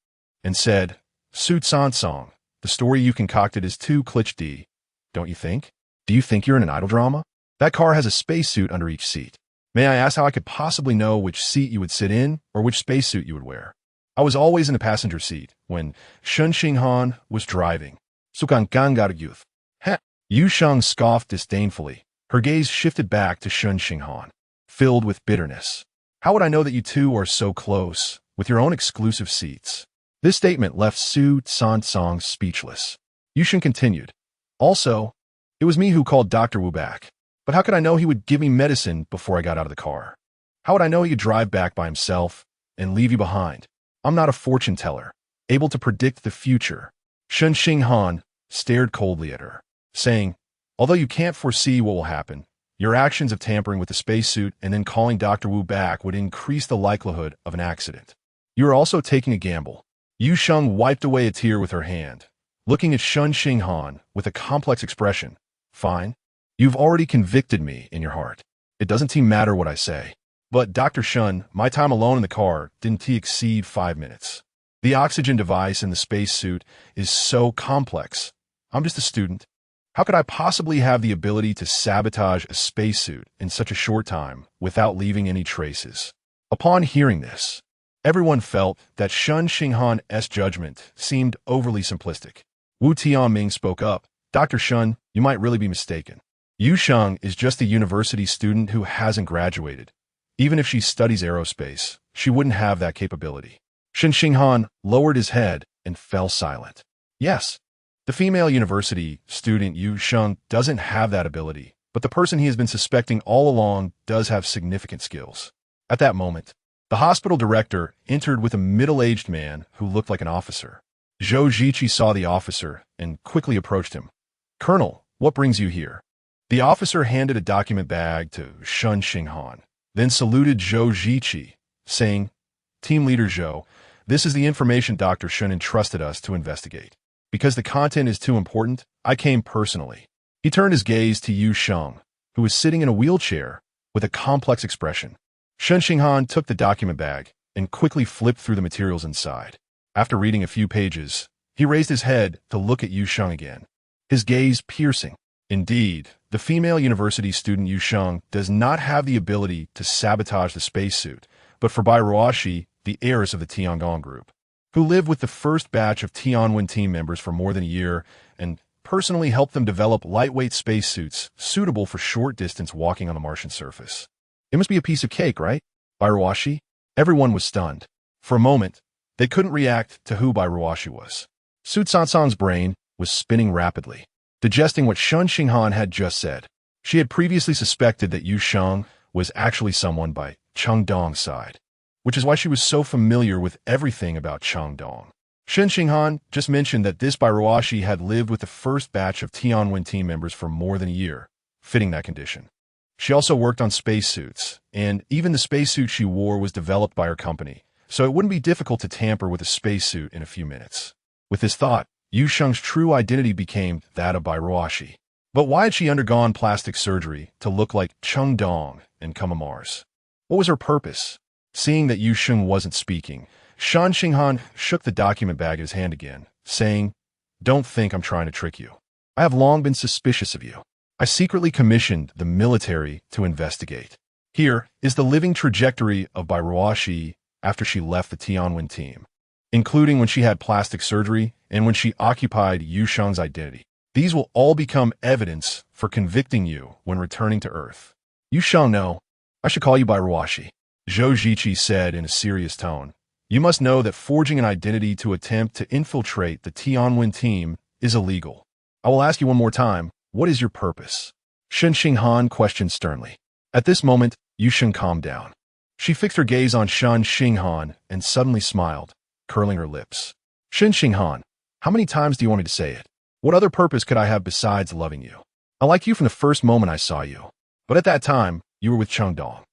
and said, Su Cancang, the story you concocted is too cliché, don't you think? Do you think you're in an idol drama? That car has a spacesuit under each seat. May I ask how I could possibly know which seat you would sit in or which spacesuit you would wear? I was always in the passenger seat when Shen Xinghan was driving. Su Cancan got a youth. Heh. Yu Sheng scoffed disdainfully. Her gaze shifted back to Shen Xinghan, filled with bitterness. How would I know that you two are so close, with your own exclusive seats? This statement left Su Cancang speechless. Yu Sheng continued. Also, it was me who called Dr. Wu back. But how could I know he would give me medicine before I got out of the car? How would I know he could drive back by himself and leave you behind? I'm not a fortune teller, able to predict the future. Shen Xinghan stared coldly at her, saying, although you can't foresee what will happen, your actions of tampering with the spacesuit and then calling Dr. Wu back would increase the likelihood of an accident. You are also taking a gamble. Yu Sheng wiped away a tear with her hand, looking at Shen Xinghan with a complex expression. Fine. You've already convicted me in your heart. It doesn't matter what I say. But, Dr. Shen, my time alone in the car didn't exceed 5 minutes. The oxygen device in the spacesuit is so complex. I'm just a student. How could I possibly have the ability to sabotage a spacesuit in such a short time without leaving any traces? Upon hearing this, everyone felt that Shen Xinghan's judgment seemed overly simplistic. Wu Tianming spoke up. Dr. Shen, you might really be mistaken. Yu Sheng is just a university student who hasn't graduated. Even if she studies aerospace, she wouldn't have that capability. Shen Xinghan lowered his head and fell silent. Yes, the female university student Yu Sheng doesn't have that ability, but the person he has been suspecting all along does have significant skills. At that moment, the hospital director entered with a middle-aged man who looked like an officer. Zhou Ziqi saw the officer and quickly approached him. Colonel, what brings you here? The officer handed a document bag to Shen Xinghan, then saluted Zhou Ziqi, saying, Team Leader Zhou, this is the information Dr. Shen entrusted us to investigate. Because the content is too important, I came personally. He turned his gaze to Yu Sheng, who was sitting in a wheelchair with a complex expression. Shen Xinghan took the document bag and quickly flipped through the materials inside. After reading a few pages, he raised his head to look at Yu Sheng again, his gaze piercing. Indeed, the female university student Yu Sheng does not have the ability to sabotage the spacesuit, but for Bai Ruoxi, the heiress of the Tiangong group, who lived with the first batch of Tianwen team members for more than a year and personally helped them develop lightweight spacesuits suitable for short-distance walking on the Martian surface. It must be a piece of cake, right? Bai Ruoxi? Everyone was stunned. For a moment, they couldn't react to who Bai Ruoxi was. Su Cancang's brain was spinning rapidly, digesting what Shen Xinghan had just said. She had previously suspected that Yu Sheng was actually someone by Chengdong's side, which is why she was so familiar with everything about Chengdong. Shen Xinghan just mentioned that this Bai Ruoxi had lived with the first batch of Tianwen team members for more than a year, fitting that condition. She also worked on spacesuits, and even the spacesuit she wore was developed by her company, so it wouldn't be difficult to tamper with a spacesuit in a few minutes. With this thought, Yu Sheng's true identity became that of Bai Ruoxi. But why had she undergone plastic surgery to look like Chengdong and come to Mars? What was her purpose? Seeing that Yu Sheng wasn't speaking, Shen Xinghan shook the document bag in his hand again, saying, Don't think I'm trying to trick you. I have long been suspicious of you. I secretly commissioned the military to investigate. Here is the living trajectory of Bai Ruoxi after she left the Tianwen team, including when she had plastic surgery and when she occupied Yu Sheng's identity. These will all become evidence for convicting you when returning to Earth. Yu Sheng, no, I should call you Bai Ruoxi, Zhou Ziqi said in a serious tone. You must know that forging an identity to attempt to infiltrate the Tianwen team is illegal. I will ask you one more time, what is your purpose? Shen Xinghan questioned sternly. At this moment, Yu Sheng calmed down. She fixed her gaze on Shen Xinghan and suddenly smiled, curling her lips. Shen Xinghan, how many times do you want me to say it? What other purpose could I have besides loving you? I liked you from the first moment I saw you. But at that time, you were with Chengdong.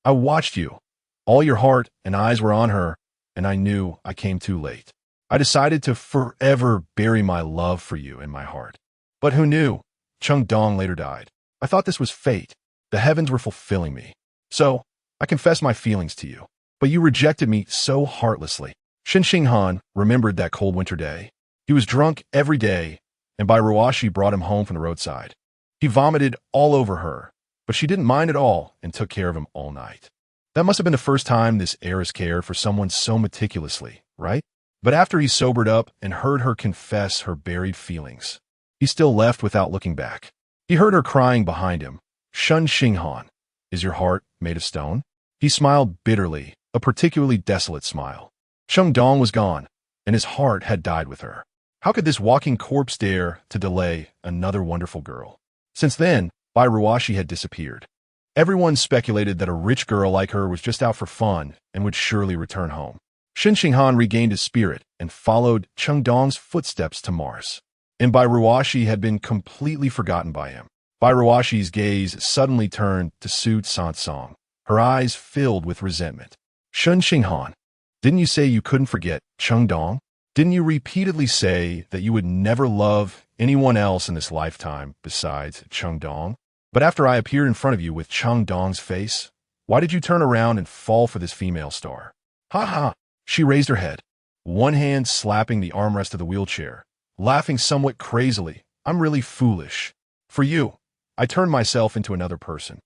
I watched you. All your heart and eyes were on her, and I knew I came too late. I decided to forever bury my love for you in my heart. But who knew? Chengdong later died. I thought this was fate. The heavens were fulfilling me. So, I confessed my feelings to you. But you rejected me so heartlessly. Shen Xinghan remembered that cold winter day. He was drunk every day, and Bai Ruoxi brought him home from the roadside. He vomited all over her, but she didn't mind at all and took care of him all night. That must have been the first time this heiress cared for someone so meticulously, right? But after he sobered up and heard her confess her buried feelings, he still left without looking back. He heard her crying behind him. Shen Xinghan, is your heart made of stone? He smiled bitterly, a particularly desolate smile. Chengdong was gone, and his heart had died with her. How could this walking corpse dare to delay another wonderful girl? Since then, Bai Ruoxi had disappeared. Everyone speculated that a rich girl like her was just out for fun and would surely return home. Shen Xinghan regained his spirit and followed Chengdong's footsteps to Mars. And Bai Ruoxi had been completely forgotten by him. Bai Ruoxi's gaze suddenly turned to Su Tsansong, her eyes filled with resentment. Shen Xinghan, didn't you say you couldn't forget Chengdong? Didn't you repeatedly say that you would never love anyone else in this lifetime besides Chengdong? But after I appeared in front of you with Chengdong's face, why did you turn around and fall for this female star? Ha ha! She raised her head, one hand slapping the armrest of the wheelchair, laughing somewhat crazily. I'm really foolish. For you, I turned myself into another person.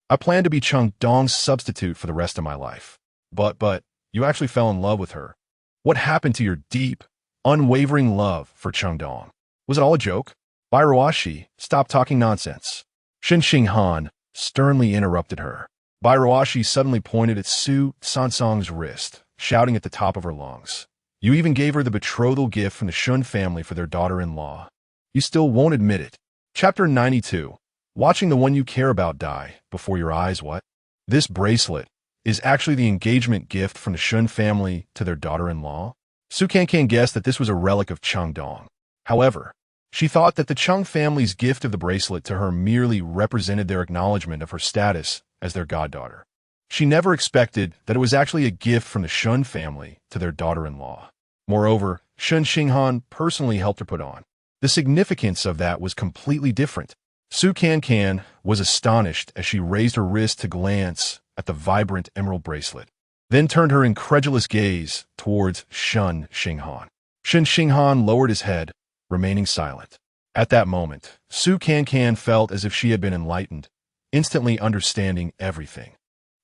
I planned to be Chengdong's substitute for the rest of my life. But, you actually fell in love with her. What happened to your deep, unwavering love for Chengdong? Was it all a joke? Bai Ruoxi, stop talking nonsense. Shen Xinghan sternly interrupted her. Bai Ruoxi suddenly pointed at Su Tsansong's wrist, shouting at the top of her lungs. You even gave her the betrothal gift from the Shun family for their daughter-in-law. You still won't admit it. Chapter 92. Watching the one you care about die before your eyes, what? This bracelet is actually the engagement gift from the Shun family to their daughter-in-law. Su Cancan guessed that this was a relic of Chengdong. However, she thought that the Cheng family's gift of the bracelet to her merely represented their acknowledgement of her status as their goddaughter. She never expected that it was actually a gift from the Shun family to their daughter-in-law. Moreover, Shen Xinghan personally helped her put on. The significance of that was completely different. Su Cancan was astonished as she raised her wrist to glance at the vibrant emerald bracelet, then turned her incredulous gaze towards Shen Xinghan. Shen Xinghan lowered his head, remaining silent. At that moment, Su Cancan felt as if she had been enlightened, instantly understanding everything.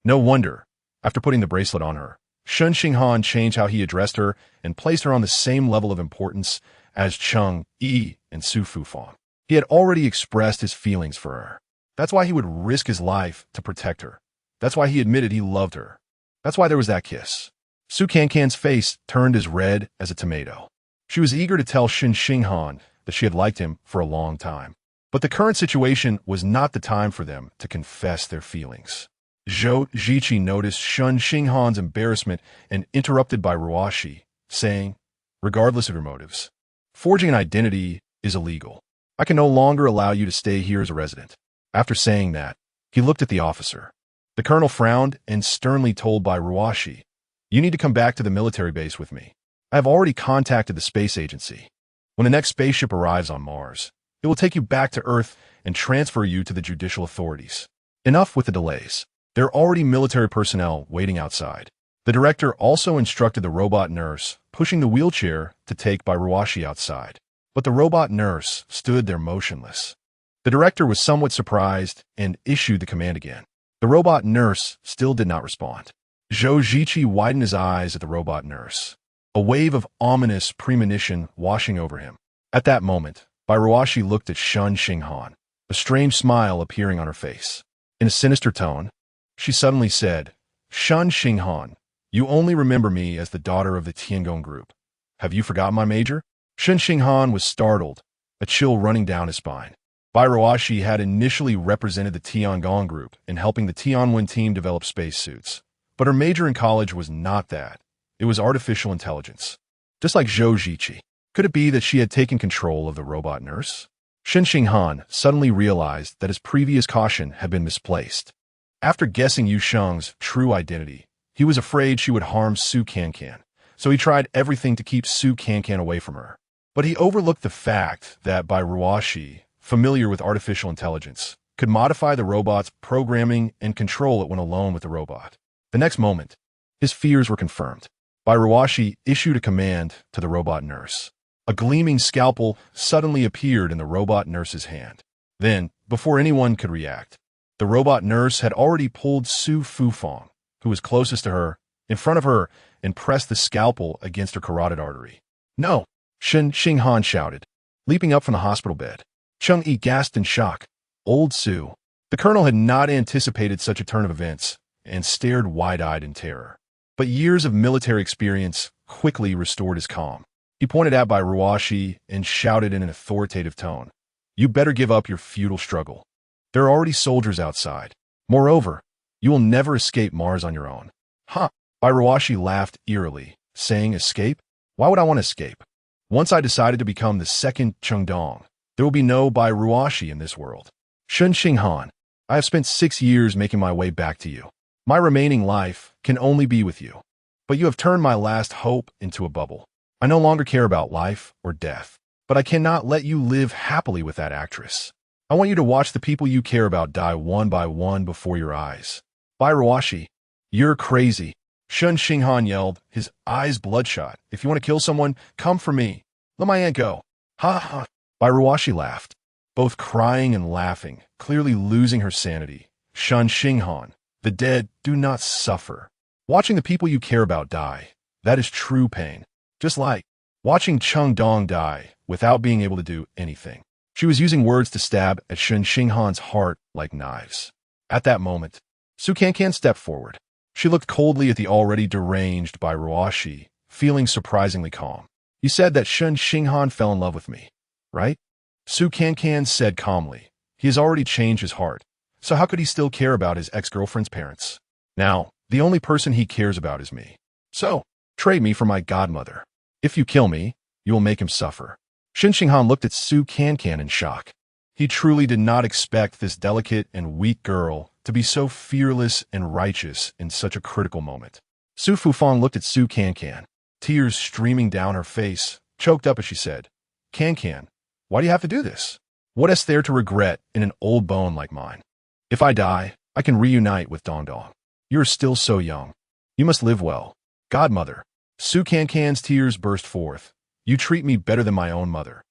No wonder, after putting the bracelet on her, Shen Xinghan changed how he addressed her and placed her on the same level of importance as Cheng Yi and Su Fufang. He had already expressed his feelings for her. That's why he would risk his life to protect her. That's why he admitted he loved her. That's why there was that kiss. Su Cancan's face turned as red as a tomato. She was eager to tell Shen Xinghan that she had liked him for a long time. But the current situation was not the time for them to confess their feelings. Zhou Ziqi noticed Shen Xinghan's embarrassment and interrupted Bai Ruoxi, saying, regardless of your motives, forging an identity is illegal. I can no longer allow you to stay here as a resident. After saying that, he looked at the officer. The colonel frowned and sternly told Bai Ruoxi, you need to come back to the military base with me. I have already contacted the space agency. When the next spaceship arrives on Mars, it will take you back to Earth and transfer you to the judicial authorities. Enough with the delays. There are already military personnel waiting outside. The director also instructed the robot nurse pushing the wheelchair to take Bai Ruoxi outside. but the robot nurse stood there motionless. The director was somewhat surprised and issued the command again. The robot nurse still did not respond. Zhou Ziqi widened his eyes at the robot nurse, a wave of ominous premonition washing over him. At that moment, Bairuashi looked at Shen Xinghan, a strange smile appearing on her face. In a sinister tone, she suddenly said, "Shen Xinghan, you only remember me as the daughter of the Tiangong group. Have you forgotten my major?" Shen Xinghan was startled, a chill running down his spine. Bairuashi had initially represented the Tiangong group in helping the Tianwen team develop spacesuits, but her major in college was not that. It was artificial intelligence. Just like Zhou Ziqi. Could it be that she had taken control of the robot nurse? Shen Xinghan suddenly realized that his previous caution had been misplaced. After guessing Yu Sheng's true identity, he was afraid she would harm Su Cancan, so he tried everything to keep Su Cancan away from her. But he overlooked the fact that Bairuashi, familiar with artificial intelligence, could modify the robot's programming and control it when alone with the robot. The next moment, his fears were confirmed. Bairuashi issued a command to the robot nurse. A gleaming scalpel suddenly appeared in the robot nurse's hand. Then, before anyone could react, the robot nurse had already pulled Su Fufang, who was closest to her, in front of her and pressed the scalpel against her carotid artery. "No!" Shen Xinghan shouted, leaping up from the hospital bed. Cheng Yi gasped in shock. Old Su. The colonel had not anticipated such a turn of events and stared wide-eyed in terror. But years of military experience quickly restored his calm. He pointed at Bairuashi and shouted in an authoritative tone, "You better give up your futile struggle. There are already soldiers outside. Moreover, you will never escape Mars on your own." "Huh?" Bairuashi laughed eerily, saying, "Escape? Why would I want to escape? Once I decided to become the second Chengdong, there will be no Bairuashi in this world. Shen Xinghan, I have spent 6 years making my way back to you. My remaining life can only be with you. But you have turned my last hope into a bubble. I no longer care about life or death, but I cannot let you live happily with that actress. I want you to watch the people you care about die one by one before your eyes." "Bairuashi, you're crazy," Shen Xinghan yelled, his eyes bloodshot. "If you want to kill someone, come for me. Let my aunt go." "Ha ha." Bairuashi laughed, both crying and laughing, clearly losing her sanity. "Shen Xinghan, the dead do not suffer. Watching the people you care about die, that is true pain. Just like watching Chengdong die without being able to do anything." She was using words to stab at Shen Xinghan's heart like knives. At that moment, Su Cancan stepped forward. She looked coldly at the already deranged Bairuashi, feeling surprisingly calm. "You said that Shen Xinghan fell in love with me, right?" Su Cancan said calmly. "He has already changed his heart, so how could he still care about his ex-girlfriend's parents? Now, the only person he cares about is me. So, trade me for my godmother. If you kill me, you will make him suffer." Shen Xinghan looked at Su Cancan in shock. He truly did not expect this delicate and weak girl to be so fearless and righteous in such a critical moment. Su Fufang looked at Su Cancan, tears streaming down her face, choked up as she said, "Cancan, why do you have to do this? What is there to regret in an old bone like mine? If I die, I can reunite with Dongdong. You are still so young. You must live well. Godmother." Su Cancan's tears burst forth. "You treat me better than my own mother.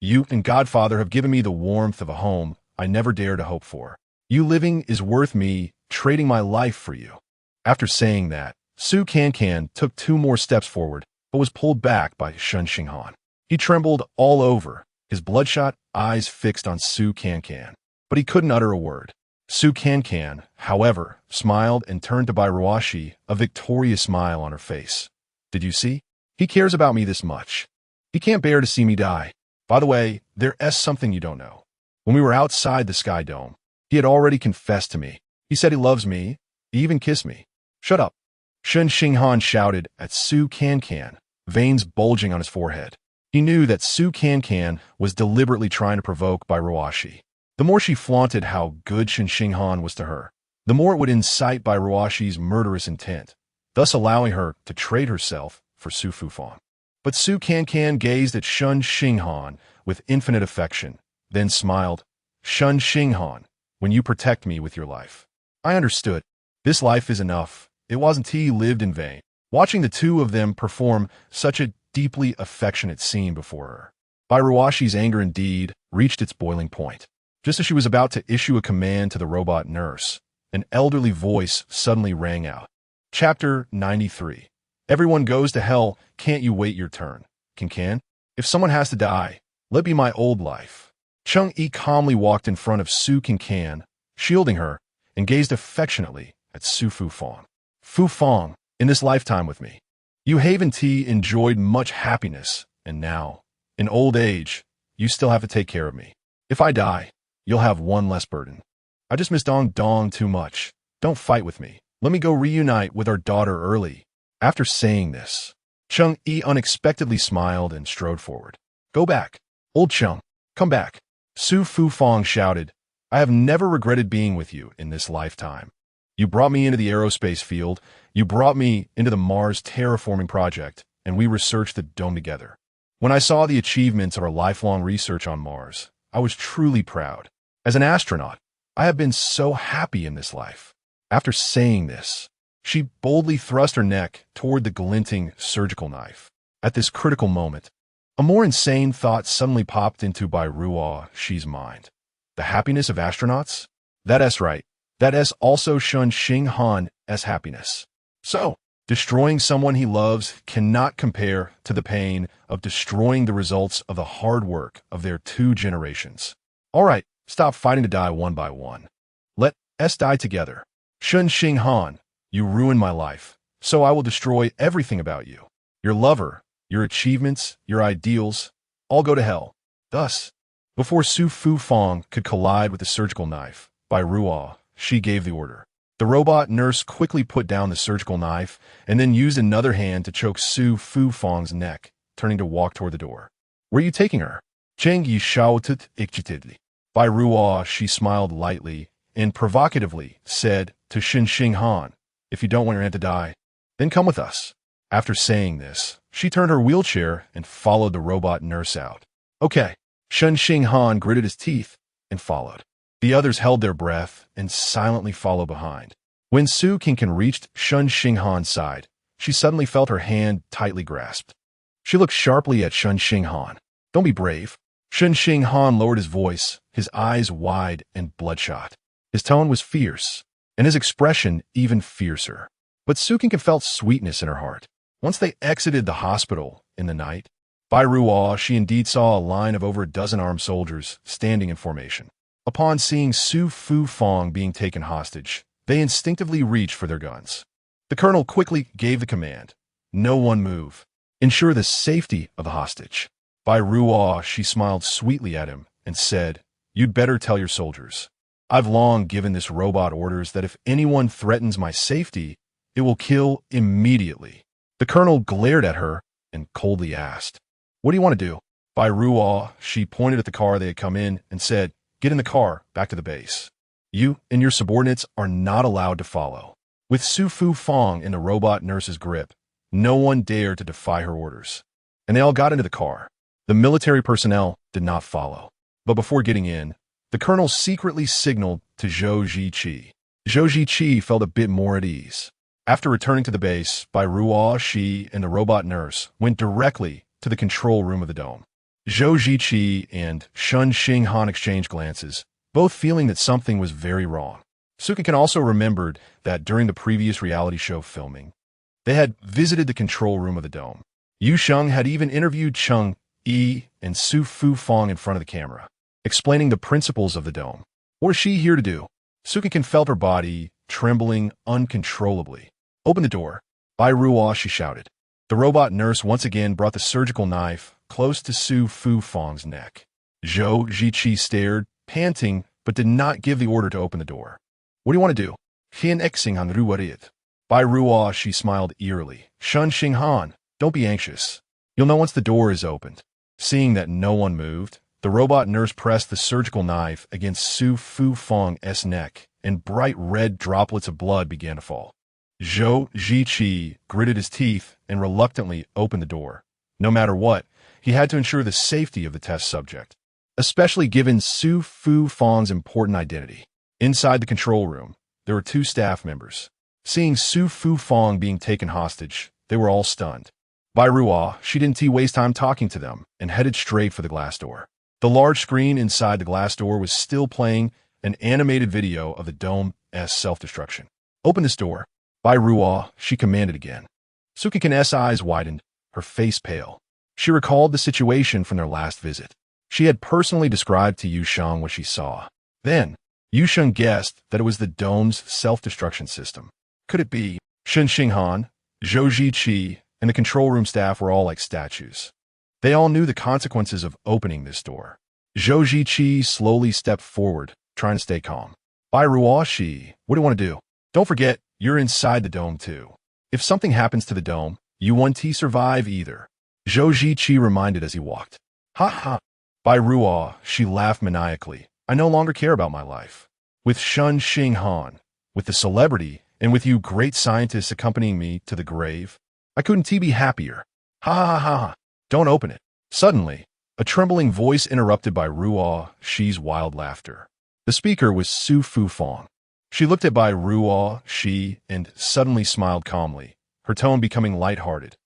You and Godfather have given me the warmth of a home I never dared to hope for. You living is worth me trading my life for you." After saying that, Su Cancan took 2 more steps forward, but was pulled back by Shen Xinghan. He trembled all over, his bloodshot eyes fixed on Su Cancan, but he couldn't utter a word. Su Cancan, however, smiled and turned to Bairuashi, a victorious smile on her face. "Did you see? He cares about me this much. He can't bear to see me die. By the way, there's something you don't know. When we were outside the Sky Dome, he had already confessed to me. He said he loves me. He even kissed me." "Shut up," Shen Xinghan shouted at Su Cancan, veins bulging on his forehead. He knew that Su Cancan was deliberately trying to provoke Bairuashi. The more she flaunted how good Shen Xinghan was to her, the more it would incite Bairuashi's murderous intent, thus allowing her to trade herself for Su Fufang. But Su Cancan gazed at Shen Xinghan with infinite affection, then smiled. "Shen Xinghan, when you protect me with your life, I understood. This life is enough. It wasn't he lived in vain." Watching the 2 of them perform such a deeply affectionate scene before her, Bai Ruashi's anger indeed reached its boiling point. Just as she was about to issue a command to the robot nurse, an elderly voice suddenly rang out. Chapter 93. Everyone goes to hell, can't you wait your turn? Cancan? If someone has to die, let be my old life. Cheng Yi calmly walked in front of Su Cancan, shielding her, and gazed affectionately at Su Fufang. Fufang, in this lifetime with me, you Haven Tea enjoyed much happiness, and now, in old age, you still have to take care of me. If I die, you'll have one less burden. I just miss Dong Dong too much. Don't fight with me. Let me go reunite with our daughter early. After saying this, Cheng Yi unexpectedly smiled and strode forward. Go back. Old Cheng, come back. Su Fufang shouted, I have never regretted being with you in this lifetime. You brought me into the aerospace field, you brought me into the Mars terraforming project, and we researched the dome together. When I saw the achievements of our lifelong research on Mars, I was truly proud. As an astronaut, I have been so happy in this life. After saying this, she boldly thrust her neck toward the glinting surgical knife. At this critical moment, a more insane thought suddenly popped into Bai Ruashi's mind. The happiness of astronauts? That's right. That is also Shen Xinghan's happiness. So, destroying someone he loves cannot compare to the pain of destroying the results of the hard work of their 2 generations. All right, stop fighting to die one by one. Let us die together. Shen Xinghan, you ruined my life, so I will destroy everything about you. Your lover, your achievements, your ideals, all go to hell. Thus, before Su Fufang could collide with the surgical knife, Bai Ruashi gave the order. The robot nurse quickly put down the surgical knife and then used another hand to choke Su Fufang's neck, turning to walk toward the door. Where are you taking her? Cheng Yi shouted excitedly. Bai Ruashi smiled lightly and provocatively said to Shen Xinghan, if you don't want your aunt to die, then come with us. After saying this, she turned her wheelchair and followed the robot nurse out. Okay, Shen Xinghan gritted his teeth and followed. The others held their breath and silently followed behind. When Su Cancan reached Shen Xinghan's side, she suddenly felt her hand tightly grasped. She looked sharply at Shen Xinghan. Don't be brave. Shen Xinghan lowered his voice, his eyes wide and bloodshot. His tone was fierce, and his expression even fiercer. But Su Cancan felt sweetness in her heart. Once they exited the hospital in the night, Bai Ruashi indeed saw a line of over a dozen armed soldiers standing in formation. Upon seeing Su Fufang being taken hostage, they instinctively reached for their guns. The colonel quickly gave the command, no one move. Ensure the safety of the hostage. Bai Ruashi smiled sweetly at him and said, you'd better tell your soldiers. I've long given this robot orders that if anyone threatens my safety, it will kill immediately. The colonel glared at her and coldly asked, what do you want to do? Bai Ruashi pointed at the car they had come in and said, get in the car, back to the base. You and your subordinates are not allowed to follow. With Su Fufang in the robot nurse's grip, no one dared to defy her orders. And they all got into the car. The military personnel did not follow. But before getting in, the colonel secretly signaled to Zhou Ziqi. Zhou Ziqi felt a bit more at ease. After returning to the base, Bai Ruashi and the robot nurse went directly to the control room of the dome. Zhou Ziqi and Shen Xinghan exchanged glances, both feeling that something was very wrong. Su Cancan also remembered that during the previous reality show filming, they had visited the control room of the dome. Yu Sheng had even interviewed Cheng Yi and Su Fufang in front of the camera, explaining the principles of the dome. What is she here to do? Su Cancan felt her body trembling uncontrollably. Open the door. Bai Ruashi shouted. The robot nurse once again brought the surgical knife close to Su Fufang's neck. Zhou Ziqi stared, panting, but did not give the order to open the door. What do you want to do? Shen Xinghan ruwarit. Bai Ruashi smiled eerily. Shen Xinghan, don't be anxious. You'll know once the door is opened. Seeing that no one moved, the robot nurse pressed the surgical knife against Su Fufang's neck, and bright red droplets of blood began to fall. Zhou Ziqi gritted his teeth and reluctantly opened the door. No matter what, he had to ensure the safety of the test subject, especially given Su Fufang's important identity. Inside the control room, there were 2 staff members. Seeing Su Fufang being taken hostage, they were all stunned. By Ruah, she didn't waste time talking to them and headed straight for the glass door. The large screen inside the glass door was still playing an animated video of the dome's self-destruction. Open this door. By Ruah, she commanded again. Sukikin's eyes widened, her face pale. She recalled the situation from their last visit. She had personally described to Yu Sheng what she saw. Then, Yu Sheng guessed that it was the dome's self-destruction system. Could it be? Shen Xinghan, Zhou Ziqi, and the control room staff were all like statues. They all knew the consequences of opening this door. Zhou Ziqi slowly stepped forward, trying to stay calm. By Ruah, what do you want to do? Don't forget, you're inside the dome too. If something happens to the dome, you won't survive either. Zhou Ziqi reminded as he walked. Ha ha. By Ruah, she laughed maniacally. I no longer care about my life. With Shen Xinghan, with the celebrity, and with you great scientists accompanying me to the grave, I couldn't be happier. Ha ha ha ha. Don't open it. Suddenly, a trembling voice interrupted by Ruah's wild laughter. The speaker was Su Fufang. She looked at Bai Ruah, and suddenly smiled calmly, her tone becoming lighthearted.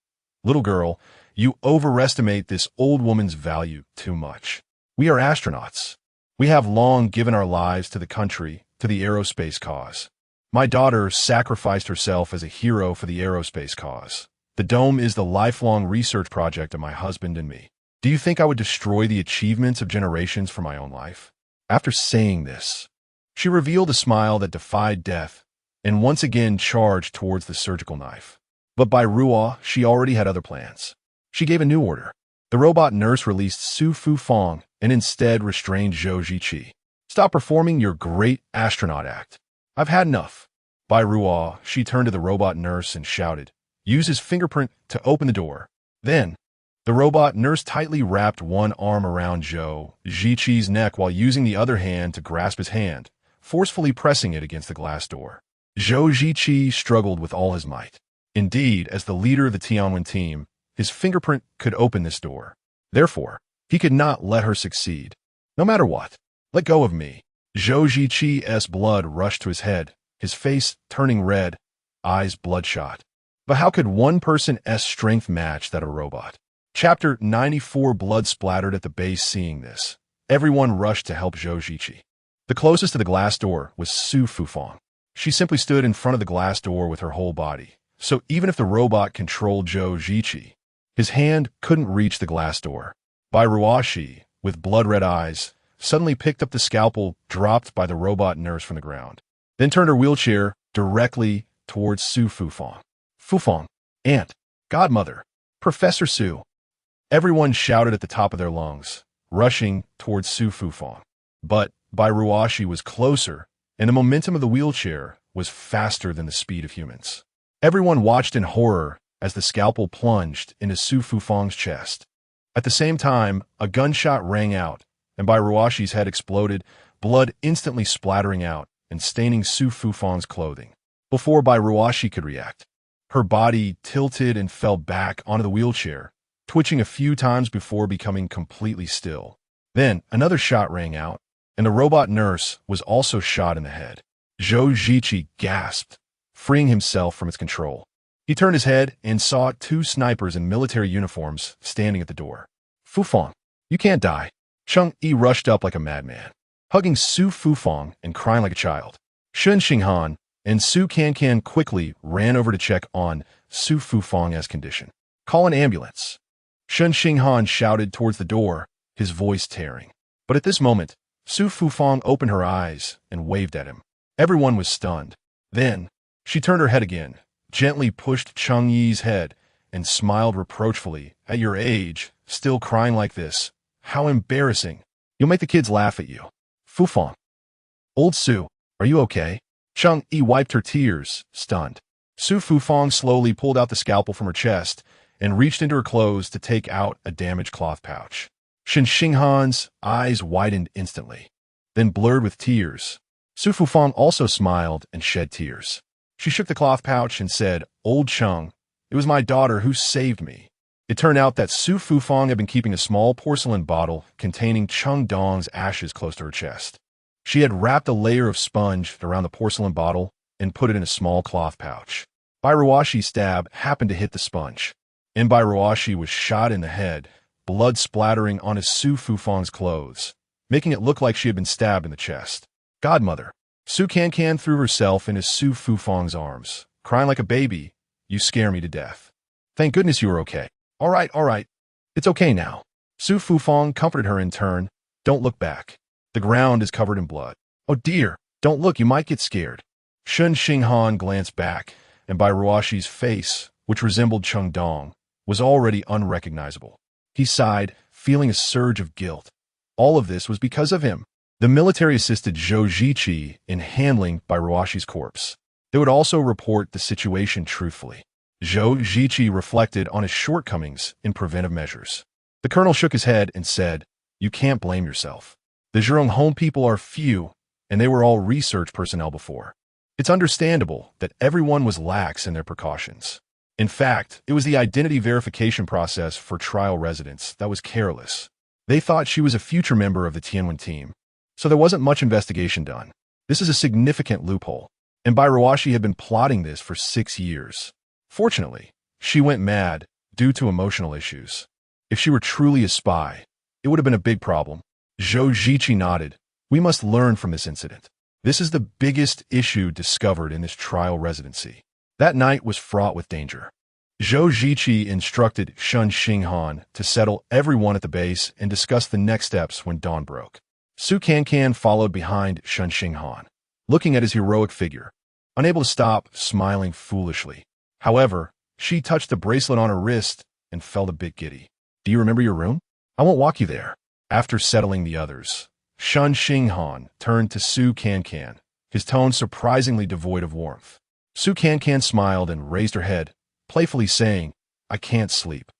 Little girl, you overestimate this old woman's value too much. We are astronauts. We have long given our lives to the country, to the aerospace cause. My daughter sacrificed herself as a hero for the aerospace cause. The dome is the lifelong research project of my husband and me. Do you think I would destroy the achievements of generations for my own life? After saying this, she revealed a smile that defied death and once again charged towards the surgical knife. But by Ruah, she already had other plans. She gave a new order. The robot nurse released Su Fufang and instead restrained Zhou Ziqi. Stop performing your great astronaut act. I've had enough. By Ruah, she turned to the robot nurse and shouted, use his fingerprint to open the door. Then, the robot nurse tightly wrapped one arm around Zhou Ziqi's neck while using the other hand to grasp his hand, forcefully pressing it against the glass door. Zhou Ziqi struggled with all his might. Indeed, as the leader of the Tianwen team, his fingerprint could open this door. Therefore, he could not let her succeed. No matter what, let go of me. Zhou Ziqi's blood rushed to his head, his face turning red, eyes bloodshot. But how could one person's strength match that of a robot? Chapter 94. Blood splattered at the base. Seeing this, everyone rushed to help Zhou Ziqi. The closest to the glass door was Su Fufang. She simply stood in front of the glass door with her whole body, so even if the robot controlled Zhou Ziqi, his hand couldn't reach the glass door. By Ruah, with blood-red eyes, suddenly picked up the scalpel dropped by the robot nurse from the ground, then turned her wheelchair directly towards Su Fufang. Fufang, Aunt, Godmother, Professor Su. Everyone shouted at the top of their lungs, rushing towards Su Fufang. But Bai Ruah was closer, and the momentum of the wheelchair was faster than the speed of humans. Everyone watched in horror as the scalpel plunged into Su Fufang's chest. At the same time, a gunshot rang out, and Bai Ruah's head exploded, blood instantly splattering out and staining Su Fufang's clothing. Before Bai Ruah could react, her body tilted and fell back onto the wheelchair, twitching a few times before becoming completely still. Then, another shot rang out, and the robot nurse was also shot in the head. Zhou Ziqi gasped, freeing himself from its control. He turned his head and saw two snipers in military uniforms standing at the door. Fufang, you can't die. Cheng Yi rushed up like a madman, hugging Su Fufang and crying like a child. Shen Xinghan and Su Cancan quickly ran over to check on Su Fufang's condition. Call an ambulance. Shen Xinghan shouted towards the door, his voice tearing. But at this moment, Su Fufang opened her eyes and waved at him. Everyone was stunned. Then, she turned her head again, gently pushed Cheng Yi's head, and smiled reproachfully. At your age, still crying like this. How embarrassing. You'll make the kids laugh at you. Fufang. Old Su, are you okay? Cheng Yi wiped her tears, stunned. Su Fufang slowly pulled out the scalpel from her chest and reached into her clothes to take out a damaged cloth pouch. Shen Xinghan's eyes widened instantly, then blurred with tears. Su Fufang also smiled and shed tears. She shook the cloth pouch and said, Old Cheng, it was my daughter who saved me. It turned out that Su Fufang had been keeping a small porcelain bottle containing Cheng Dong's ashes close to her chest. She had wrapped a layer of sponge around the porcelain bottle and put it in a small cloth pouch. Bai Ruah's stab happened to hit the sponge. Ruashi was shot in the head, blood splattering on his Su Fufang's clothes, making it look like she had been stabbed in the chest. Godmother. Su Cancan threw herself in his Su Fufang's arms, crying like a baby. You scare me to death. Thank goodness you are okay. All right. It's okay now. Su Fufang comforted her in turn. Don't look back. The ground is covered in blood. Oh dear, don't look, you might get scared. Shen Xinghan glanced back, and by Ruashi's face, which resembled Chengdong, was already unrecognizable. He sighed, feeling a surge of guilt. All of this was because of him. The military assisted Zhou Ziqi in handling by Ruashi's corpse. They would also report the situation truthfully. Zhou Ziqi reflected on his shortcomings in preventive measures. The colonel shook his head and said, You can't blame yourself. The Zhurong home people are few, and they were all research personnel before. It's understandable that everyone was lax in their precautions. In fact, it was the identity verification process for trial residents that was careless. They thought she was a future member of the Tianwen team, so there wasn't much investigation done. This is a significant loophole, and Bai Ruashi had been plotting this for 6 years. Fortunately, she went mad due to emotional issues. If she were truly a spy, it would have been a big problem. Zhou Ziqi nodded. We must learn from this incident. This is the biggest issue discovered in this trial residency. That night was fraught with danger. Zhou Ziqi instructed Shen Xinghan to settle everyone at the base and discuss the next steps when dawn broke. Su Cancan followed behind Shen Xinghan, looking at his heroic figure, unable to stop smiling foolishly. However, she touched the bracelet on her wrist and felt a bit giddy. Do you remember your room? I won't walk you there. After settling the others, Shen Xinghan turned to Su Cancan, his tone surprisingly devoid of warmth. Su Cancan smiled and raised her head, playfully saying, I can't sleep.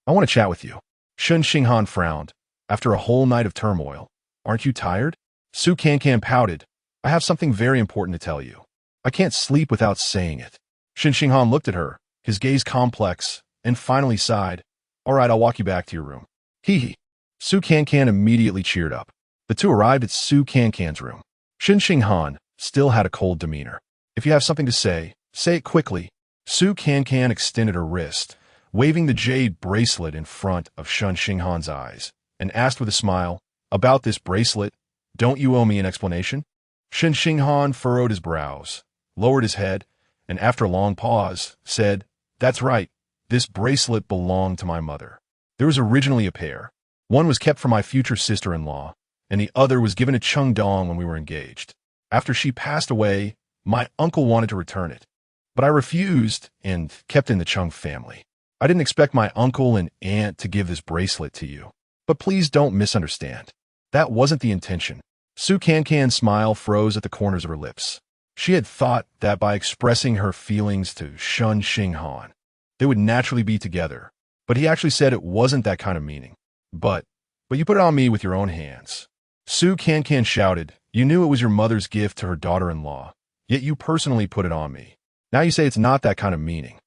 I want to chat with you. Shen Xinghan frowned. After a whole night of turmoil, aren't you tired? Su Cancan pouted. I have something very important to tell you. I can't sleep without saying it. Shen Xinghan looked at her, his gaze complex, and finally sighed. All right, I'll walk you back to your room. Hee. Su Cancan immediately cheered up. The two arrived at Su Cancan's room. Shen Xinghan still had a cold demeanor. If you have something to say it quickly. Su Cancan extended her wrist, waving the jade bracelet in front of Shen Xinghan's eyes, and asked with a smile, About this bracelet, don't you owe me an explanation? Shen Xinghan furrowed his brows, lowered his head, and after a long pause, said, That's right, this bracelet belonged to my mother. There was originally a pair. One was kept for my future sister-in-law, and the other was given to Chengdong when we were engaged. After she passed away, my uncle wanted to return it, but I refused and kept it in the Cheng family. I didn't expect my uncle and aunt to give this bracelet to you, but please don't misunderstand. That wasn't the intention. Su Cancan's smile froze at the corners of her lips. She had thought that by expressing her feelings to Shen Xinghan, they would naturally be together, but he actually said it wasn't that kind of meaning. But you put it on me with your own hands. Su Cancan shouted, You knew it was your mother's gift to her daughter-in-law, yet you personally put it on me. Now you say it's not that kind of meaning.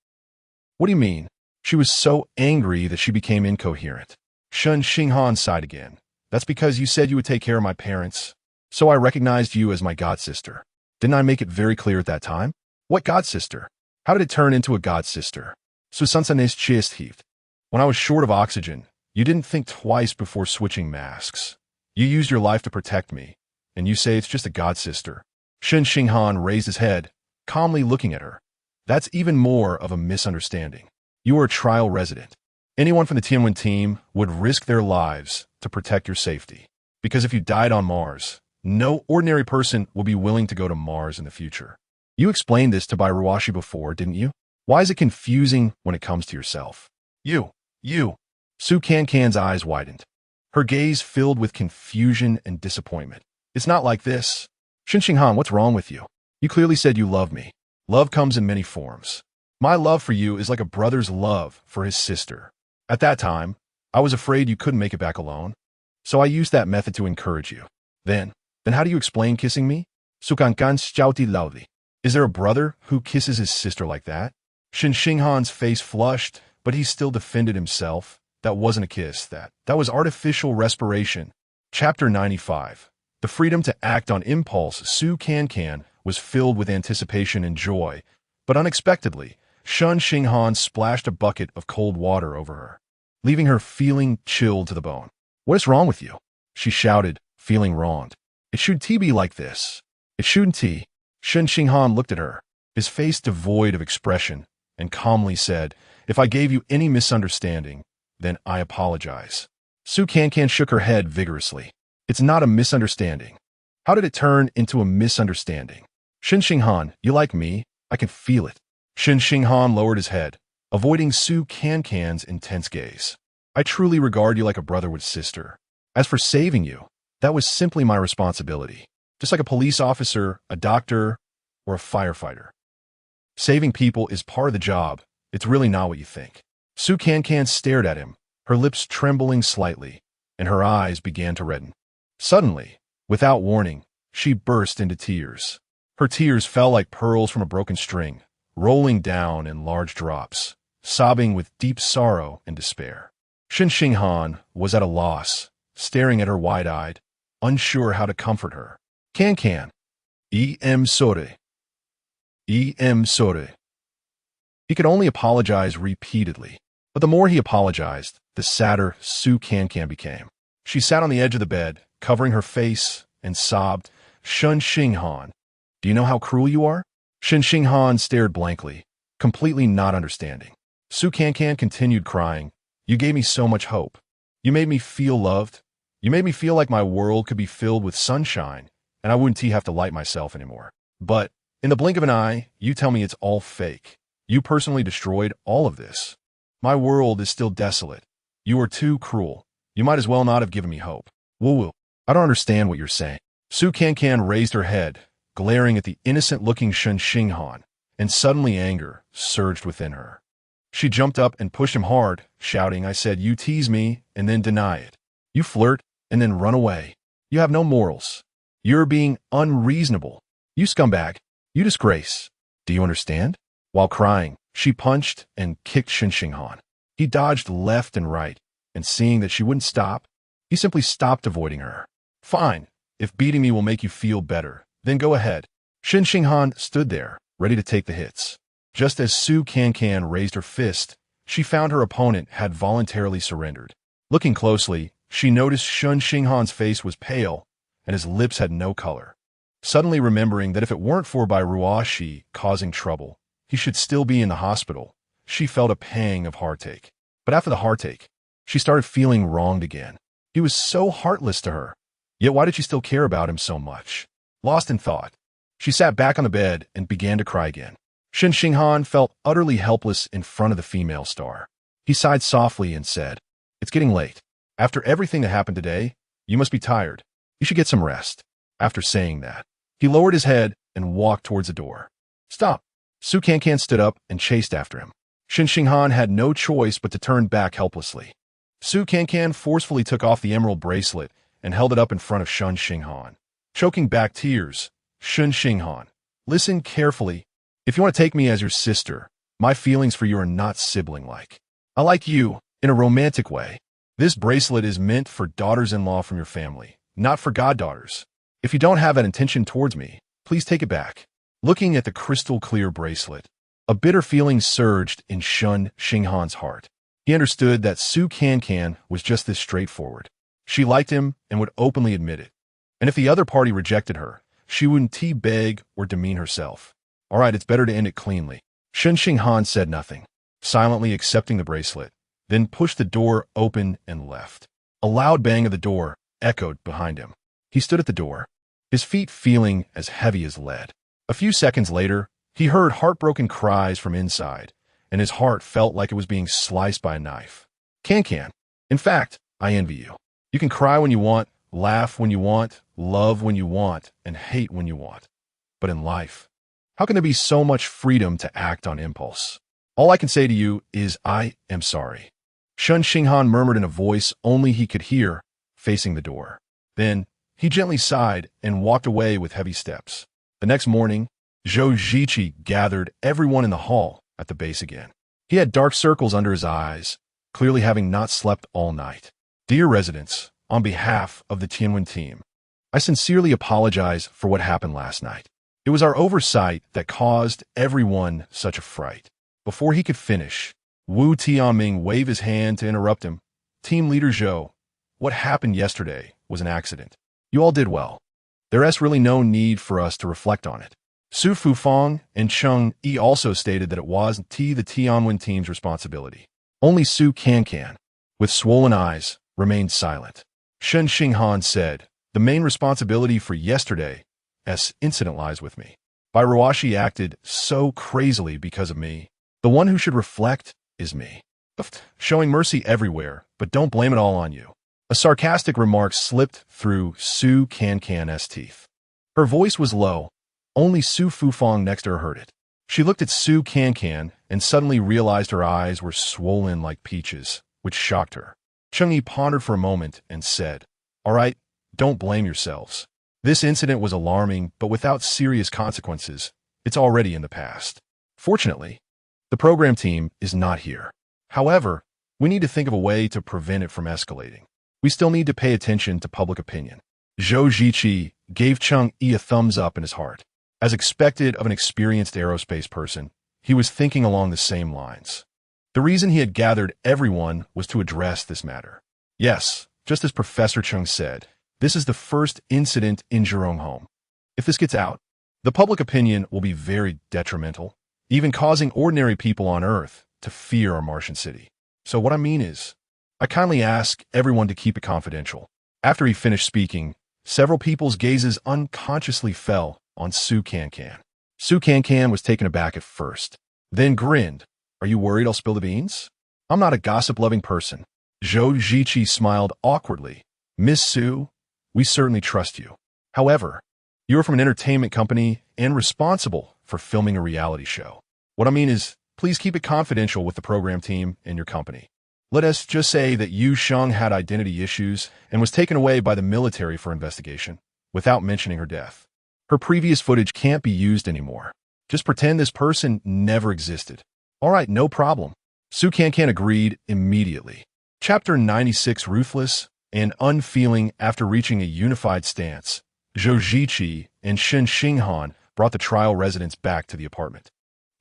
What do you mean? She was so angry that she became incoherent. Shen Xinghan sighed again. That's because you said you would take care of my parents, so I recognized you as my godsister. Didn't I make it very clear at that time? What godsister? How did it turn into a godsister? Susansanes chest heaved. When I was short of oxygen, you didn't think twice before switching masks. You used your life to protect me, and you say it's just a godsister. Shen Xinghan raised his head, calmly looking at her. That's even more of a misunderstanding. You are a trial resident. Anyone from the Tianwen team would risk their lives to protect your safety. Because if you died on Mars, no ordinary person will be willing to go to Mars in the future. You explained this to Bai Ruashi before, didn't you? Why is it confusing when it comes to yourself? You. Su Cancan's eyes widened. Her gaze filled with confusion and disappointment. It's not like this. Shen Xinghan, what's wrong with you? You clearly said you love me. Love comes in many forms. My love for you is like a brother's love for his sister. At that time, I was afraid you couldn't make it back alone, so I used that method to encourage you. Then how do you explain kissing me? Su Cancan shouted loudly. Is there a brother who kisses his sister like that? Shen Xinghan's face flushed, but he still defended himself. That wasn't a kiss, that was artificial respiration. Chapter 95. The freedom to act on impulse. Su Cancan was filled with anticipation and joy, but unexpectedly, Shen Xinghan splashed a bucket of cold water over her, leaving her feeling chilled to the bone. "What is wrong with you?" she shouted, feeling wronged. "It shouldn't be like this. It shouldn't." Shen Xinghan looked at her, his face devoid of expression, and calmly said, "If I gave you any misunderstanding, then I apologize." Cancan shook her head vigorously. "It's not a misunderstanding." "How did it turn into a misunderstanding?" "Shen Xinghan, you like me? I can feel it." Shen Xinghan lowered his head, avoiding Cancan's intense gaze. "I truly regard you like a brother with sister. As for saving you, that was simply my responsibility, just like a police officer, a doctor, or a firefighter. Saving people is part of the job. It's really not what you think." Cancan stared at him, her lips trembling slightly, and her eyes began to redden. Suddenly, without warning, she burst into tears. Her tears fell like pearls from a broken string, rolling down in large drops, sobbing with deep sorrow and despair. Shen Xinghan was at a loss, staring at her wide-eyed, unsure how to comfort her. "Cancan, sorry. Sorry." He could only apologize repeatedly, but the more he apologized, the sadder Cancan became. She sat on the edge of the bed, covering her face, and sobbed, "Shen Xinghan, do you know how cruel you are?" Shen Xinghan stared blankly, completely not understanding. Cancan continued crying, "You gave me so much hope. You made me feel loved. You made me feel like my world could be filled with sunshine, and I wouldn't have to light myself anymore. But in the blink of an eye, you tell me it's all fake. You personally destroyed all of this. My world is still desolate. You are too cruel. You might as well not have given me hope." "Woo-woo, I don't understand what you're saying." Cancan raised her head, glaring at the innocent-looking Shen Xinghan, and suddenly anger surged within her. She jumped up and pushed him hard, shouting, "I said you tease me and then deny it. You flirt and then run away. You have no morals. You're being unreasonable. You scumbag. You disgrace. Do you understand?" While crying, she punched and kicked Shen Xinghan. He dodged left and right, and seeing that she wouldn't stop, he simply stopped avoiding her. "Fine. If beating me will make you feel better, then go ahead." Shen Xinghan stood there, ready to take the hits. Just as Cancan raised her fist, she found her opponent had voluntarily surrendered. Looking closely, she noticed Shen Xinghan's face was pale, and his lips had no color. Suddenly remembering that if it weren't for Bai Ruoxi causing trouble, he should still be in the hospital, she felt a pang of heartache. But after the heartache, she started feeling wronged again. He was so heartless to her. Yet why did she still care about him so much? Lost in thought, she sat back on the bed and began to cry again. Shen Xinghan felt utterly helpless in front of the female star. He sighed softly and said, "It's getting late. After everything that happened today, you must be tired. You should get some rest." After saying that, he lowered his head and walked towards the door. "Stop!" Cancan stood up and chased after him. Shen Xinghan had no choice but to turn back helplessly. Cancan forcefully took off the emerald bracelet and held it up in front of Shen Xinghan. Choking back tears, "Shen Xinghan, listen carefully. If you want to take me as your sister, my feelings for you are not sibling-like. I like you in a romantic way. This bracelet is meant for daughters-in-law from your family, not for goddaughters. If you don't have that intention towards me, please take it back." Looking at the crystal-clear bracelet, a bitter feeling surged in Shen Xinghan's heart. He understood that Cancan was just this straightforward. She liked him and would openly admit it. And if the other party rejected her, she wouldn't beg or demean herself. "All right, it's better to end it cleanly." Shen Xinghan said nothing, silently accepting the bracelet, then pushed the door open and left. A loud bang of the door echoed behind him. He stood at the door, his feet feeling as heavy as lead. A few seconds later, he heard heartbroken cries from inside, and his heart felt like it was being sliced by a knife. "Cancan, in fact, I envy you. You can cry when you want, laugh when you want, love when you want, and hate when you want. But in life, how can there be so much freedom to act on impulse? All I can say to you is I am sorry." Shen Xinghan murmured in a voice only he could hear, facing the door. Then, he gently sighed and walked away with heavy steps. The next morning, Zhou Ziqi gathered everyone in the hall at the base again. He had dark circles under his eyes, clearly having not slept all night. "Dear residents, on behalf of the Tianwen team, I sincerely apologize for what happened last night. It was our oversight that caused everyone such a fright. Before he could finish, Wu Tianming waved his hand to interrupt him. Team leader Zhou, what happened yesterday was an accident. You all did well. There's really no need for us to reflect on it. Su Fufang and Cheng Yi also stated that it wasn't the Tianwen team's responsibility. Only Su Cancan, with swollen eyes, remained silent. Shen Xinghan said, the main responsibility for yesterday's incident lies with me. Bairuashi acted so crazily because of me. The one who should reflect is me. Showing mercy everywhere, but don't blame it all on you. A sarcastic remark slipped through Su Cancan's teeth. Her voice was low. Only Su Fufang next to her heard it. She looked at Su Cancan and suddenly realized her eyes were swollen like peaches, which shocked her. Cheng Yi pondered for a moment and said, all right, don't blame yourselves. This incident was alarming, but without serious consequences. It's already in the past. Fortunately, the program team is not here. However, we need to think of a way to prevent it from escalating. We still need to pay attention to public opinion. Zhou Ziqi gave Cheng Yi a thumbs up in his heart. As expected of an experienced aerospace person, he was thinking along the same lines. The reason he had gathered everyone was to address this matter. Yes, just as Professor Cheng said, this is the first incident in Zhurong home. If this gets out, the public opinion will be very detrimental, even causing ordinary people on Earth to fear our Martian city. So what I mean is, I kindly ask everyone to keep it confidential. After he finished speaking, several people's gazes unconsciously fell on Su Cancan. Su Cancan was taken aback at first, then grinned. Are you worried I'll spill the beans? I'm not a gossip-loving person. Zhou Ziqi smiled awkwardly. Miss Su, we certainly trust you. However, you're from an entertainment company and responsible for filming a reality show. What I mean is, please keep it confidential with the program team and your company. Let us just say that Yu Sheng had identity issues and was taken away by the military for investigation, without mentioning her death. Her previous footage can't be used anymore. Just pretend this person never existed. All right, no problem. Su Cancan agreed immediately. Chapter 96, Ruthless and Unfeeling. After reaching a unified stance, Zhou Ziqi and Shen Xinghan brought the trial residents back to the apartment.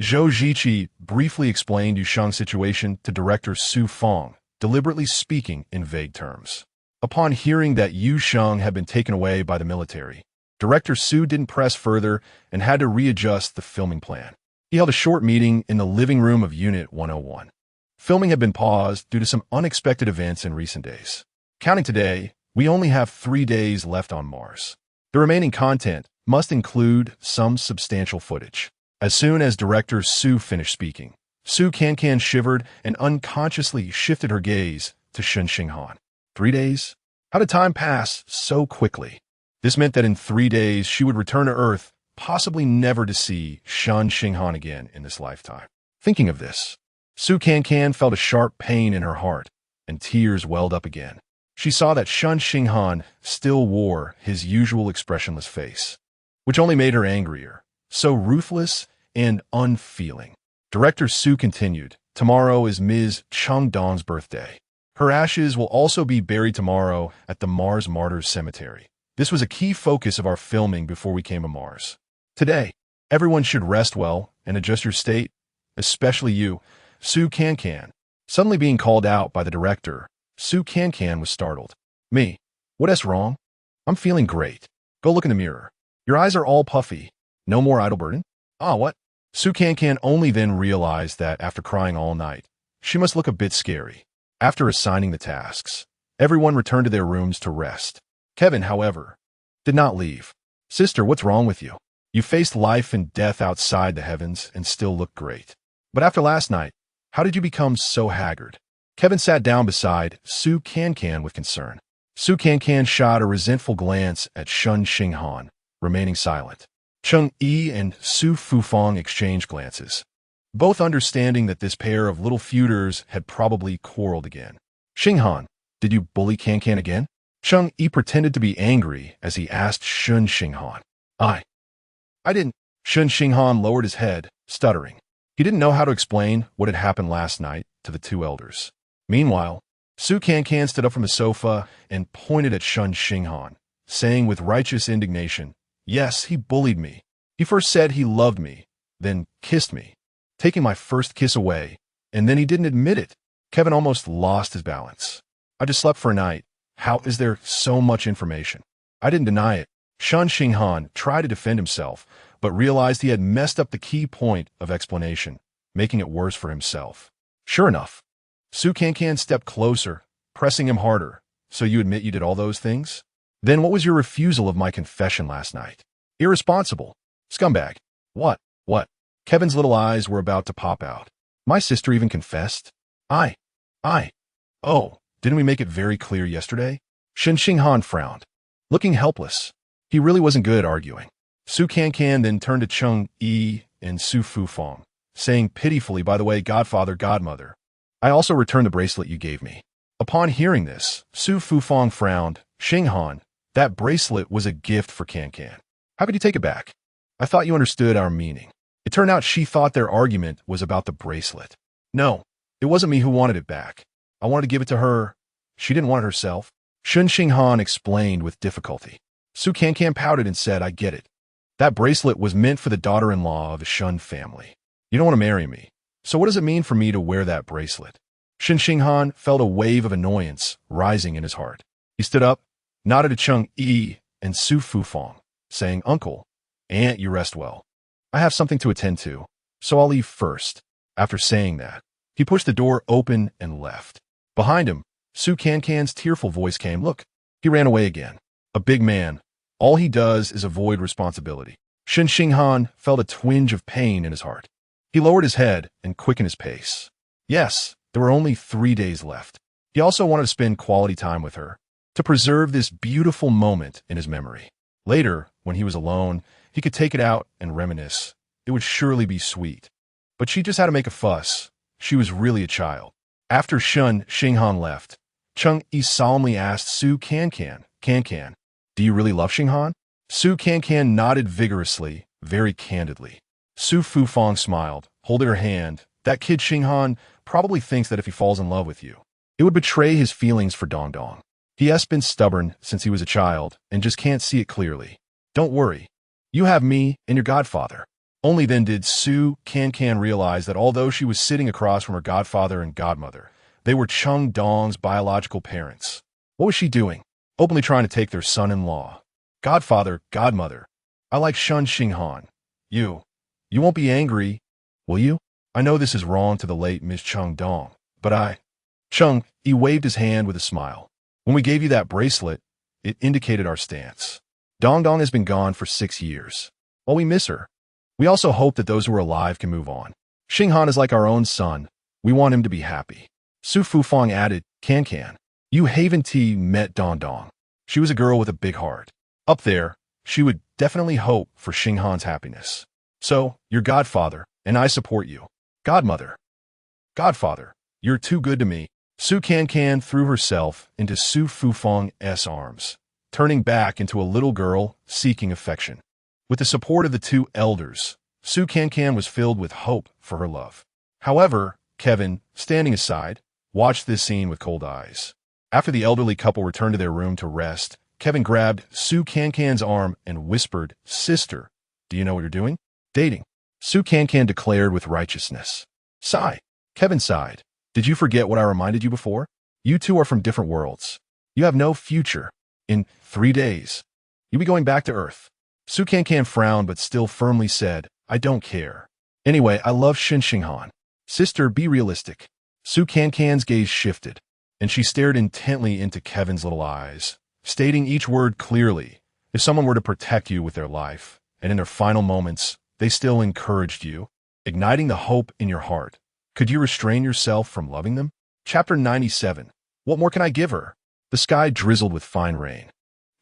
Zhou Ziqi briefly explained Yu Sheng's situation to director Su Fang, deliberately speaking in vague terms. Upon hearing that Yu Sheng had been taken away by the military, Director Su didn't press further and had to readjust the filming plan. He held a short meeting in the living room of Unit 101. Filming had been paused due to some unexpected events in recent days. Counting today, we only have 3 days left on Mars. The remaining content must include some substantial footage. As soon as Director Su finished speaking, Su Cancan shivered and unconsciously shifted her gaze to Shen Xinghan. 3 days? How did time pass so quickly? This meant that in 3 days she would return to Earth, possibly never to see Shen Xinghan again in this lifetime. Thinking of this, Su Cancan felt a sharp pain in her heart, and tears welled up again. She saw that Shen Xinghan still wore his usual expressionless face, which only made her angrier, so ruthless and unfeeling. Director Su continued, tomorrow is Ms. Cheng Dong's birthday. Her ashes will also be buried tomorrow at the Mars Martyrs Cemetery. This was a key focus of our filming before we came to Mars. Today, everyone should rest well and adjust your state, especially you, Su Cancan. Suddenly being called out by the director, Su Cancan was startled. Me? What's wrong? I'm feeling great. Go look in the mirror. Your eyes are all puffy. No more idle burden? Ah, what? Su Cancan only then realized that after crying all night, she must look a bit scary. After assigning the tasks, everyone returned to their rooms to rest. Kevin, however, did not leave. Sister, what's wrong with you? You faced life and death outside the heavens and still look great. But after last night, how did you become so haggard? Kevin sat down beside Su Cancan with concern. Su Cancan shot a resentful glance at Shen Xinghan, remaining silent. Cheng Yi and Su Fufang exchanged glances, both understanding that this pair of little feuders had probably quarreled again. Xinghan, did you bully Cancan again? Cheng Yi pretended to be angry as he asked Shen Xinghan. I didn't. Shen Xinghan lowered his head, stuttering. He didn't know how to explain what had happened last night to the two elders. Meanwhile, Su Cancan stood up from the sofa and pointed at Shen Xinghan, saying with righteous indignation, yes, he bullied me. He first said he loved me, then kissed me, taking my first kiss away, and then he didn't admit it. Kevin almost lost his balance. I just slept for a night. How is there so much information? I didn't deny it. Shen Xinghan tried to defend himself, but realized he had messed up the key point of explanation, making it worse for himself. Sure enough, Cancan stepped closer, pressing him harder. So you admit you did all those things? Then what was your refusal of my confession last night? Irresponsible. Scumbag. What? Kevin's little eyes were about to pop out. My sister even confessed? Oh, didn't we make it very clear yesterday? Shen Xinghan frowned, looking helpless. He really wasn't good at arguing. Cancan then turned to Cheng Yi and Su Fufang, saying pitifully, by the way, godfather, godmother, I also returned the bracelet you gave me. Upon hearing this, Su Fufang frowned. Xinghan, that bracelet was a gift for Cancan. How could you take it back? I thought you understood our meaning. It turned out she thought their argument was about the bracelet. No, it wasn't me who wanted it back. I wanted to give it to her. She didn't want it herself. Shen Xinghan explained with difficulty. Cancan pouted and said, I get it. That bracelet was meant for the daughter-in-law of the Shen family. You don't want to marry me. So what does it mean for me to wear that bracelet? Shen Xinghan felt a wave of annoyance rising in his heart. He stood up, nodded to Cheng Yi and Su Fufang, saying, Uncle, Aunt, you rest well. I have something to attend to, so I'll leave first. After saying that, he pushed the door open and left. Behind him, Cancan's tearful voice came, Look, he ran away again. A big man. All he does is avoid responsibility. Shen Xinghan felt a twinge of pain in his heart. He lowered his head and quickened his pace. Yes, there were only 3 days left. He also wanted to spend quality time with her, to preserve this beautiful moment in his memory. Later, when he was alone, he could take it out and reminisce. It would surely be sweet. But she just had to make a fuss. She was really a child. After Shen Xinghan left, Cheng Yi solemnly asked Cancan, do you really love Xinghan? Cancan nodded vigorously, very candidly. Su Fufang smiled, holding her hand. That kid Xinghan probably thinks that if he falls in love with you, it would betray his feelings for Dong Dong. He has been stubborn since he was a child and just can't see it clearly. Don't worry. You have me and your godfather. Only then did Cancan realize that although she was sitting across from her godfather and godmother, they were Cheng Dong's biological parents. What was she doing? Openly trying to take their son-in-law. Godfather, godmother, I like Shen Xinghan. You won't be angry, will you? I know this is wrong to the late Miss Cheng Dong, but he waved his hand with a smile. When we gave you that bracelet, it indicated our stance. Dong Dong has been gone for 6 years. While we miss her, we also hope that those who are alive can move on. Xinghan is like our own son. We want him to be happy. Su Fufang added, Cancan, you Haven Tea met Dong Dong. She was a girl with a big heart. Up there, she would definitely hope for Xinghan's happiness. So, your godfather, and I support you. Godmother. Godfather, you're too good to me. Cancan threw herself into Su Fufang's arms, turning back into a little girl seeking affection. With the support of the two elders, Cancan was filled with hope for her love. However, Kevin, standing aside, watched this scene with cold eyes. After the elderly couple returned to their room to rest, Kevin grabbed Cancan's arm and whispered, Sister, do you know what you're doing? Dating. Cancan declared with righteousness. Sigh. Kevin sighed. Did you forget what I reminded you before? You two are from different worlds. You have no future. In 3 days, you'll be going back to Earth. Cancan frowned but still firmly said, I don't care. Anyway, I love Shen Xinghan. Sister, be realistic. Cancan's gaze shifted, and she stared intently into Kevin's little eyes, stating each word clearly. If someone were to protect you with their life, and in their final moments, they still encouraged you, igniting the hope in your heart, could you restrain yourself from loving them? Chapter 97. What more can I give her? The sky drizzled with fine rain.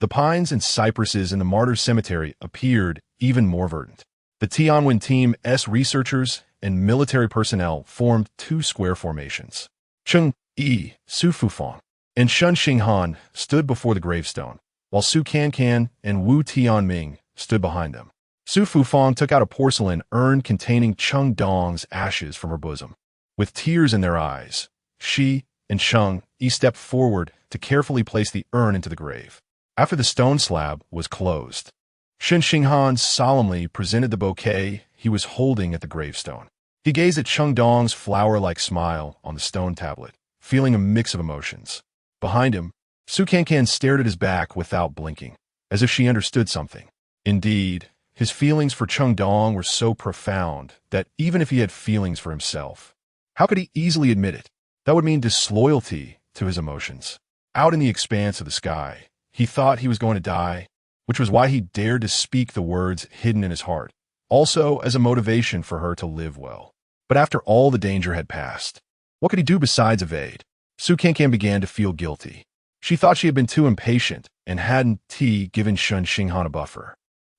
The pines and cypresses in the Martyrs Cemetery appeared even more verdant. The Tianwen Team's researchers and military personnel formed 2 square formations. Cheng Yi, Su Fufang, and Shen Xinghan stood before the gravestone, while Cancan and Wu Tianming stood behind them. Su Fufang took out a porcelain urn containing Cheng Dong's ashes from her bosom. With tears in their eyes, she and Cheng Yi stepped forward to carefully place the urn into the grave. After the stone slab was closed, Shen Xinghan solemnly presented the bouquet he was holding at the gravestone. He gazed at Cheng Dong's flower-like smile on the stone tablet, feeling a mix of emotions. Behind him, Su Cancan stared at his back without blinking, as if she understood something. Indeed, his feelings for Cheng Dong were so profound that even if he had feelings for himself, how could he easily admit it? That would mean disloyalty to his emotions. Out in the expanse of the sky, he thought he was going to die, which was why he dared to speak the words hidden in his heart, also as a motivation for her to live well. But after all the danger had passed, what could he do besides evade? Su Cancan began to feel guilty. She thought she had been too impatient and hadn't given Shen Xinghan a buffer.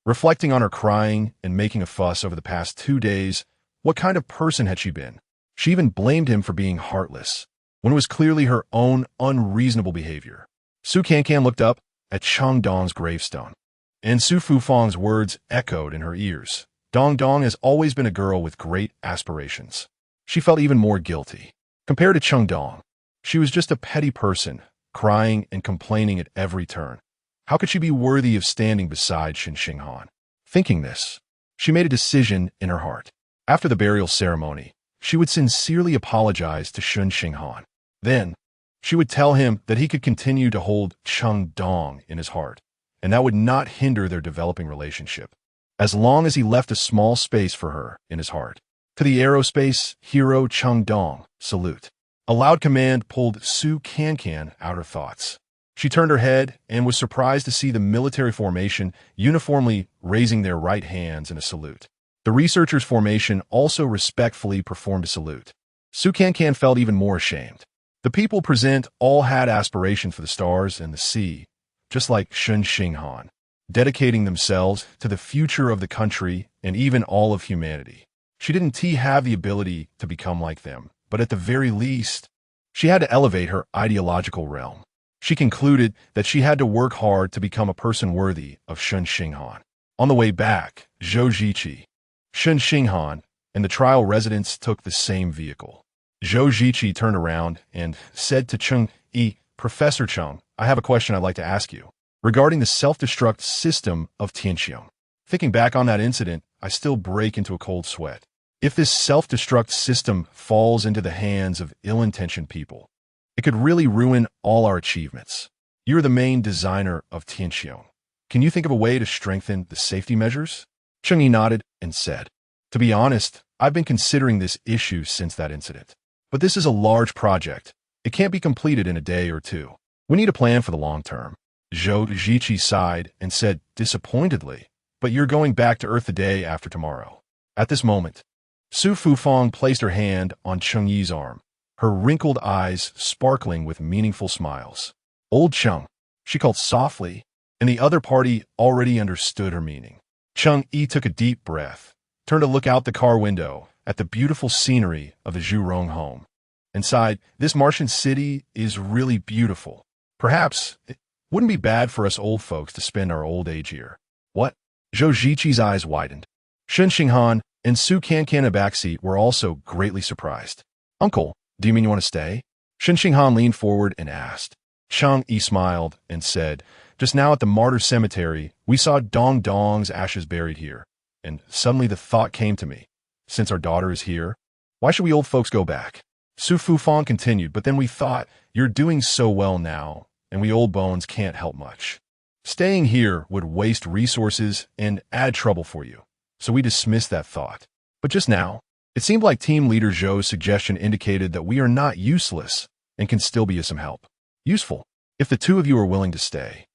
Reflecting on her crying and making a fuss over the past 2 days, what kind of person had she been? She even blamed him for being heartless, when it was clearly her own unreasonable behavior. Su Cancan looked up at Cheng Dong's gravestone, and Su Fufang's words echoed in her ears. Dong Dong has always been a girl with great aspirations. She felt even more guilty. Compared to Cheng Dong, she was just a petty person, crying and complaining at every turn. How could she be worthy of standing beside Shen Xinghan? Thinking this, she made a decision in her heart. After the burial ceremony, she would sincerely apologize to Shen Xinghan. Then, she would tell him that he could continue to hold Cheng Dong in his heart, and that would not hinder their developing relationship, as long as he left a small space for her in his heart. To the aerospace hero Cheng Dong, salute. A loud command pulled Su Cancan out of thoughts. She turned her head and was surprised to see the military formation uniformly raising their right hands in a salute. The researchers' formation also respectfully performed a salute. Su Cancan felt even more ashamed. The people present all had aspiration for the stars and the sea, just like Shen Xinghan, dedicating themselves to the future of the country and even all of humanity. She didn't have the ability to become like them, but at the very least, she had to elevate her ideological realm. She concluded that she had to work hard to become a person worthy of Shen Xinghan. On the way back, Zhou Ziqi, Shen Xinghan, and the trial residents took the same vehicle. Zhou Ziqi turned around and said to Cheng Yi, Professor Cheng, I have a question I'd like to ask you regarding the self-destruct system of Tianqiang. Thinking back on that incident, I still break into a cold sweat. If this self-destruct system falls into the hands of ill-intentioned people, it could really ruin all our achievements. You're the main designer of Tianqiang. Can you think of a way to strengthen the safety measures? Cheng Yi nodded and said, To be honest, I've been considering this issue since that incident. But this is a large project. It can't be completed in a day or two. We need a plan for the long term. Zhou Ziqi sighed and said disappointedly, But you're going back to Earth the day after tomorrow. At this moment, Su Fufang placed her hand on Cheng Yi's arm, her wrinkled eyes sparkling with meaningful smiles. Old Cheng, she called softly, and the other party already understood her meaning. Cheng Yi took a deep breath, turned to look out the car window at the beautiful scenery of the Zhurong home, and sighed, This Martian city is really beautiful. Perhaps it wouldn't be bad for us old folks to spend our old age here. What? Zhou Ziqi's eyes widened. Shen Xinghan and Su Cancan in the backseat were also greatly surprised. Uncle, do you mean you want to stay? Shen Xinghan leaned forward and asked. Cheng Yi smiled and said, Just now at the martyr cemetery, we saw Dong Dong's ashes buried here, and suddenly the thought came to me, since our daughter is here, why should we old folks go back? Su Fufang continued, but then we thought, you're doing so well now, and we old bones can't help much. Staying here would waste resources and add trouble for you. So we dismissed that thought. But just now, it seemed like Team Leader Zhou's suggestion indicated that we are not useless and can still be of some help. Useful. If the two of you are willing to stay,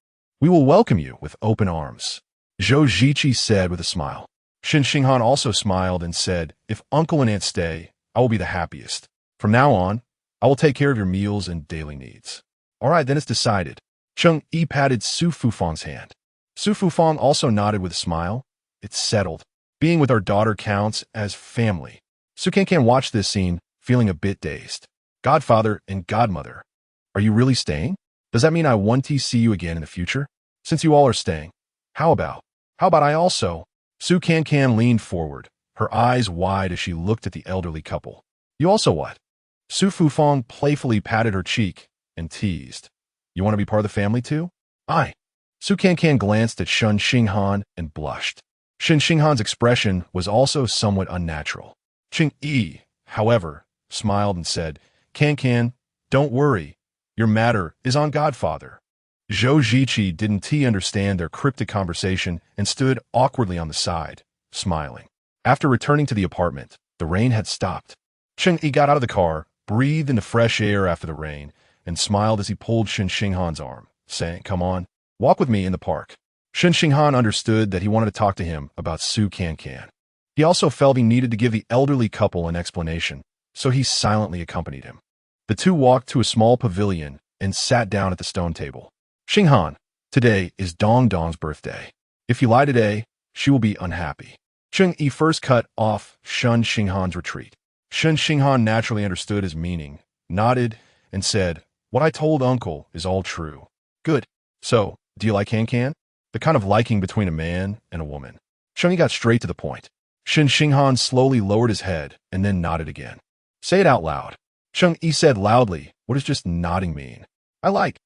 we will welcome you with open arms. Zhou Ziqi said with a smile. Shen Xinghan also smiled and said, If Uncle and Aunt stay, I will be the happiest. From now on, I will take care of your meals and daily needs. All right, then it's decided. Cheng Yi patted Su Fufang's hand. Su Fufang also nodded with a smile. It's settled. Being with our daughter counts as family. Su Cancan watched this scene, feeling a bit dazed. Godfather and godmother, are you really staying? Does that mean I want to see you again in the future? Since you all are staying, how about I also? Su Cancan leaned forward, her eyes wide as she looked at the elderly couple. You also what? Su Fufang playfully patted her cheek and teased. You want to be part of the family too? Aye. Su Cancan glanced at Shen Xinghan and blushed. Shen Xinghan's expression was also somewhat unnatural. Ching Yi, however, smiled and said, Cancan, don't worry. Your matter is on Godfather. Zhou Ziqi didn't understand their cryptic conversation and stood awkwardly on the side, smiling. After returning to the apartment, the rain had stopped. Cheng Yi got out of the car, breathed in the fresh air after the rain, and smiled as he pulled Shen Xinghan's arm, saying, Come on, walk with me in the park. Shen Xinghan understood that he wanted to talk to him about Su Cancan. He also felt he needed to give the elderly couple an explanation, so he silently accompanied him. The two walked to a small pavilion and sat down at the stone table. Xinghan, today is Dong Dong's birthday. If you lie today, she will be unhappy. Cheng Yi first cut off Shen Xinghan's retreat. Shen Xinghan naturally understood his meaning, nodded, and said, What I told Uncle is all true. Good. So, do you like Cancan? The kind of liking between a man and a woman. Cheng Yi got straight to the point. Shen Xinghan slowly lowered his head and then nodded again. Say it out loud. Cheng Yi said loudly, What does just nodding mean? I like.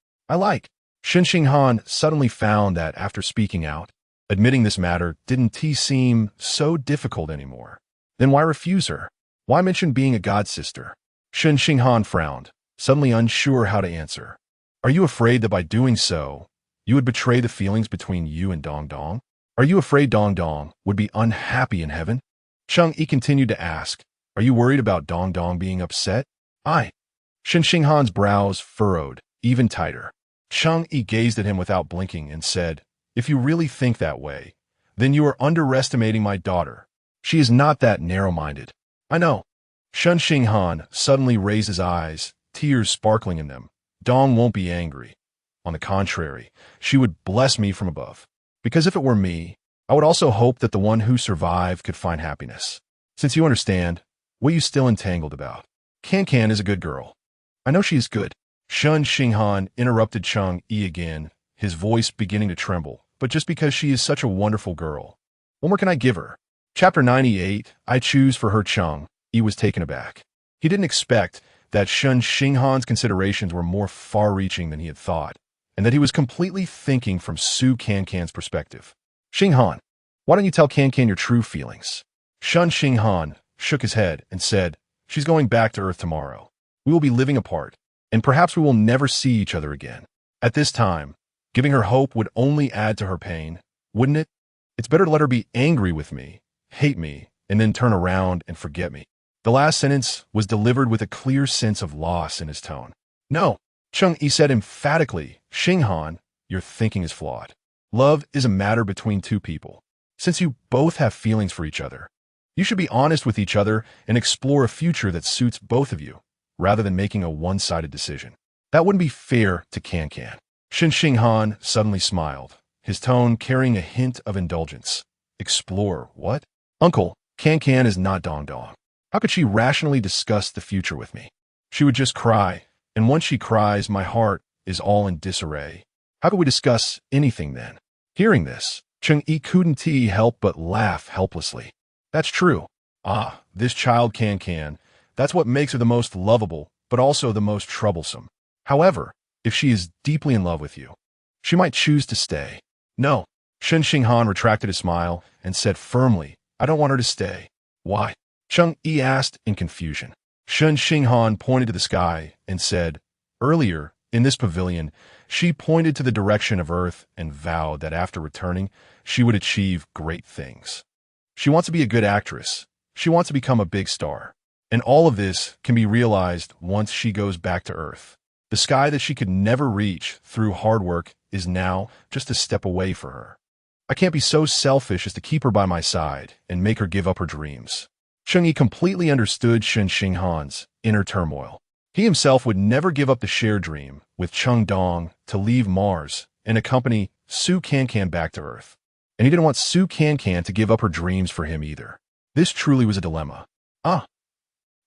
Shen Xinghan suddenly found that after speaking out, admitting this matter didn't seem so difficult anymore. Then why refuse her? Why mention being a godsister? Shen Xinghan frowned, suddenly unsure how to answer. Are you afraid that by doing so, you would betray the feelings between you and Dong Dong? Are you afraid Dong Dong would be unhappy in heaven? Cheng Yi continued to ask, Are you worried about Dong Dong being upset? Shen Xinghan's brows furrowed, even tighter. Cheng Yi gazed at him without blinking and said, If you really think that way, then you are underestimating my daughter. She is not that narrow-minded. I know. Shen Xinghan suddenly raised his eyes, tears sparkling in them. Dong won't be angry. On the contrary, she would bless me from above. Because if it were me, I would also hope that the one who survived could find happiness. Since you understand, what are you still entangled about? Cancan is a good girl. I know she is good. Shen Xinghan interrupted Cheng Yi again, his voice beginning to tremble, but just because she is such a wonderful girl. What more can I give her? Chapter 98, I choose for her. Cheng Yi was taken aback. He didn't expect that Shen Xinghan's considerations were more far-reaching than he had thought, and that he was completely thinking from Su Cancan's perspective. Xinghan, why don't you tell Cancan your true feelings? Shen Xinghan shook his head and said, She's going back to Earth tomorrow. We will be living apart, and perhaps we will never see each other again. At this time, giving her hope would only add to her pain, wouldn't it? It's better to let her be angry with me, hate me, and then turn around and forget me. The last sentence was delivered with a clear sense of loss in his tone. No, Cheng Yi said emphatically, Xinghan, your thinking is flawed. Love is a matter between two people. Since you both have feelings for each other, you should be honest with each other and explore a future that suits both of you, rather than making a one-sided decision. That wouldn't be fair to Cancan. Shen Xinghan suddenly smiled, his tone carrying a hint of indulgence. Explore what? Uncle, Cancan is not Dong Dong. How could she rationally discuss the future with me? She would just cry, and once she cries, my heart is all in disarray. How could we discuss anything then? Hearing this, Cheng Yi couldn't help but laugh helplessly. That's true. This child Cancan. That's what makes her the most lovable, but also the most troublesome. However, if she is deeply in love with you, she might choose to stay. No. Shen Xinghan retracted his smile and said firmly, I don't want her to stay. Why? Cheng Yi asked in confusion. Shen Xinghan pointed to the sky and said, Earlier, in this pavilion, she pointed to the direction of Earth and vowed that after returning, she would achieve great things. She wants to be a good actress. She wants to become a big star. And all of this can be realized once she goes back to Earth. The sky that she could never reach through hard work is now just a step away for her. I can't be so selfish as to keep her by my side and make her give up her dreams. Cheng Yi completely understood Shen Xinghan's inner turmoil. He himself would never give up the shared dream with Cheng Dong to leave Mars and accompany Su Cancan back to Earth. And he didn't want Su Cancan to give up her dreams for him either. This truly was a dilemma.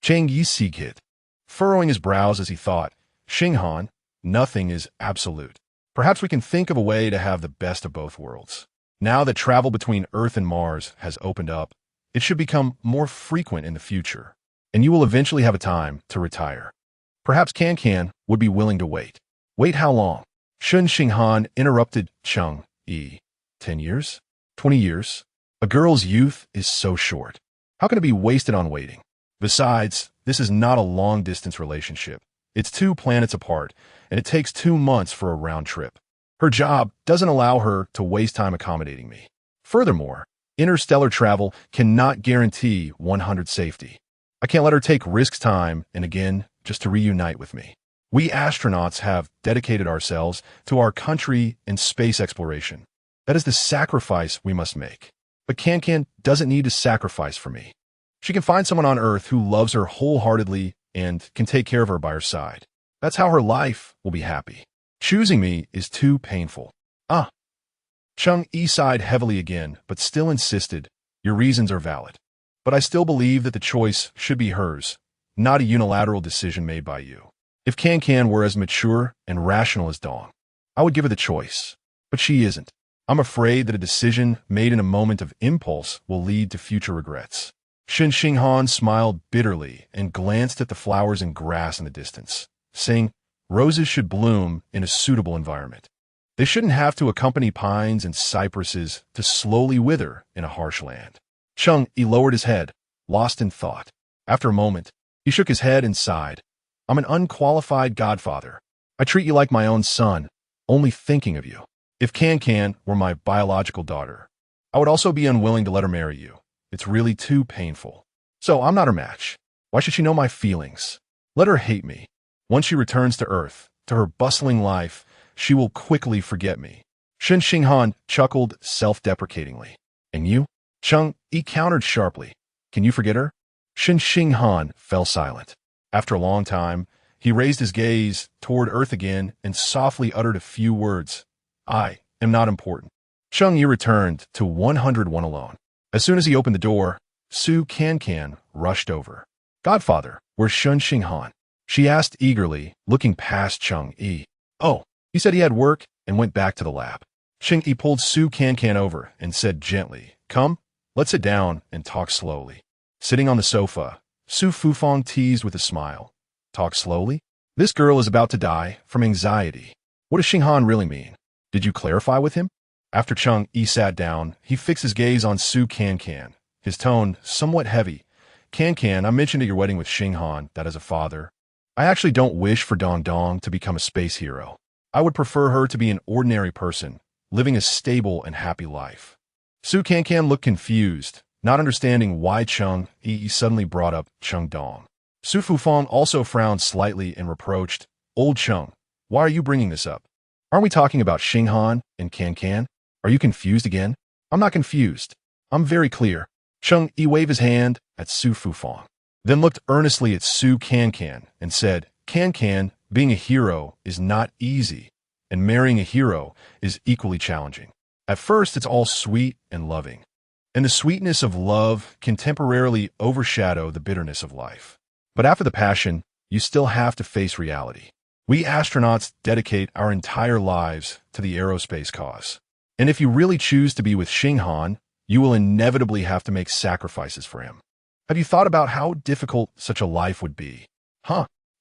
Cheng Yi sighed, furrowing his brows as he thought, Xinghan, nothing is absolute. Perhaps we can think of a way to have the best of both worlds. Now that travel between Earth and Mars has opened up, it should become more frequent in the future, and you will eventually have a time to retire. Perhaps Cancan would be willing to wait. Wait how long? Shen Xinghan interrupted Cheng Yi. 10 years? 20 years? A girl's youth is so short. How can it be wasted on waiting? Besides, this is not a long-distance relationship. It's 2 planets apart, and it takes 2 months for a round trip. Her job doesn't allow her to waste time accommodating me. Furthermore, interstellar travel cannot guarantee 100 safety. I can't let her take risks time and again just to reunite with me. We astronauts have dedicated ourselves to our country and space exploration. That is the sacrifice we must make. But Cancan doesn't need to sacrifice for me. She can find someone on Earth who loves her wholeheartedly and can take care of her by her side. That's how her life will be happy. Choosing me is too painful. Cheng Yi sighed heavily again, but still insisted, your reasons are valid. But I still believe that the choice should be hers, not a unilateral decision made by you. If Cancan were as mature and rational as Dong, I would give her the choice. But she isn't. I'm afraid that a decision made in a moment of impulse will lead to future regrets. Shen Xinghan smiled bitterly and glanced at the flowers and grass in the distance, saying, roses should bloom in a suitable environment. They shouldn't have to accompany pines and cypresses to slowly wither in a harsh land. Cheng Yi lowered his head, lost in thought. After a moment, he shook his head and sighed. I'm an unqualified godfather. I treat you like my own son, only thinking of you. If Cancan were my biological daughter, I would also be unwilling to let her marry you. It's really too painful. So I'm not her match. Why should she know my feelings? Let her hate me. Once she returns to Earth, to her bustling life, she will quickly forget me. Shen Xinghan chuckled self-deprecatingly. And you? Cheng Yi countered sharply. Can you forget her? Shen Xinghan fell silent. After a long time, he raised his gaze toward Earth again and softly uttered a few words. I am not important. Cheng Yi returned to 101 alone. As soon as he opened the door, Su Cancan rushed over. Godfather, where's Shen Xinghan? She asked eagerly, looking past Cheng Yi. Oh, he said he had work and went back to the lab. Cheng Yi pulled Su Cancan over and said gently, come, let's sit down and talk slowly. Sitting on the sofa, Su Fufang teased with a smile. Talk slowly? This girl is about to die from anxiety. What does Xinghan really mean? Did you clarify with him? After Cheng Yi sat down, he fixed his gaze on Su Cancan, his tone somewhat heavy. Cancan, I mentioned at your wedding with Xinghan that as a father, I actually don't wish for Dong Dong to become a space hero. I would prefer her to be an ordinary person, living a stable and happy life. Su Cancan looked confused, not understanding why Cheng Yi suddenly brought up Cheng Dong. Su Fufang also frowned slightly and reproached, Old Cheng, why are you bringing this up? Aren't we talking about Xinghan and Cancan? Are you confused again? I'm not confused. I'm very clear. Cheng Yi waved his hand at Su Fufang, then looked earnestly at Su Cancan and said, Cancan, being a hero is not easy, and marrying a hero is equally challenging. At first, it's all sweet and loving, and the sweetness of love can temporarily overshadow the bitterness of life. But after the passion, you still have to face reality. We astronauts dedicate our entire lives to the aerospace cause. And if you really choose to be with Xinghan, you will inevitably have to make sacrifices for him. Have you thought about how difficult such a life would be?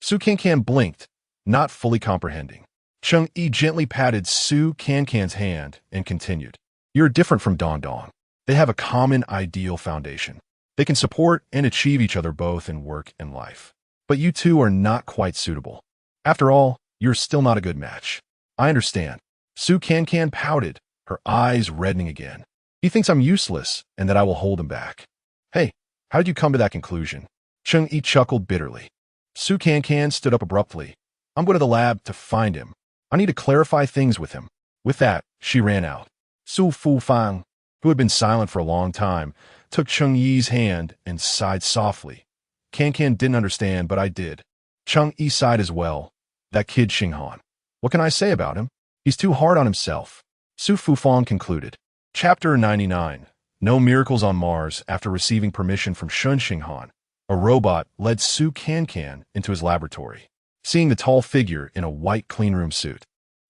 Su Cancan blinked, not fully comprehending. Cheng Yi gently patted Su Cancan's hand and continued. You're different from Dong Dong. They have a common ideal foundation. They can support and achieve each other both in work and life. But you two are not quite suitable. After all, you're still not a good match. I understand. Su Cancan pouted, her eyes reddening again. He thinks I'm useless and that I will hold him back. Hey, how did you come to that conclusion? Cheng Yi chuckled bitterly. Su Cancan stood up abruptly. I'm going to the lab to find him. I need to clarify things with him. With that, she ran out. Su Fufang, who had been silent for a long time, took Cheng Yi's hand and sighed softly. Cancan didn't understand, but I did. Cheng Yi sighed as well. That kid Xinghan. What can I say about him? He's too hard on himself. Su Fufang concluded. Chapter 99. No miracles on Mars. After receiving permission from Shen Xinghan, a robot led Su Cancan into his laboratory. Seeing the tall figure in a white cleanroom suit,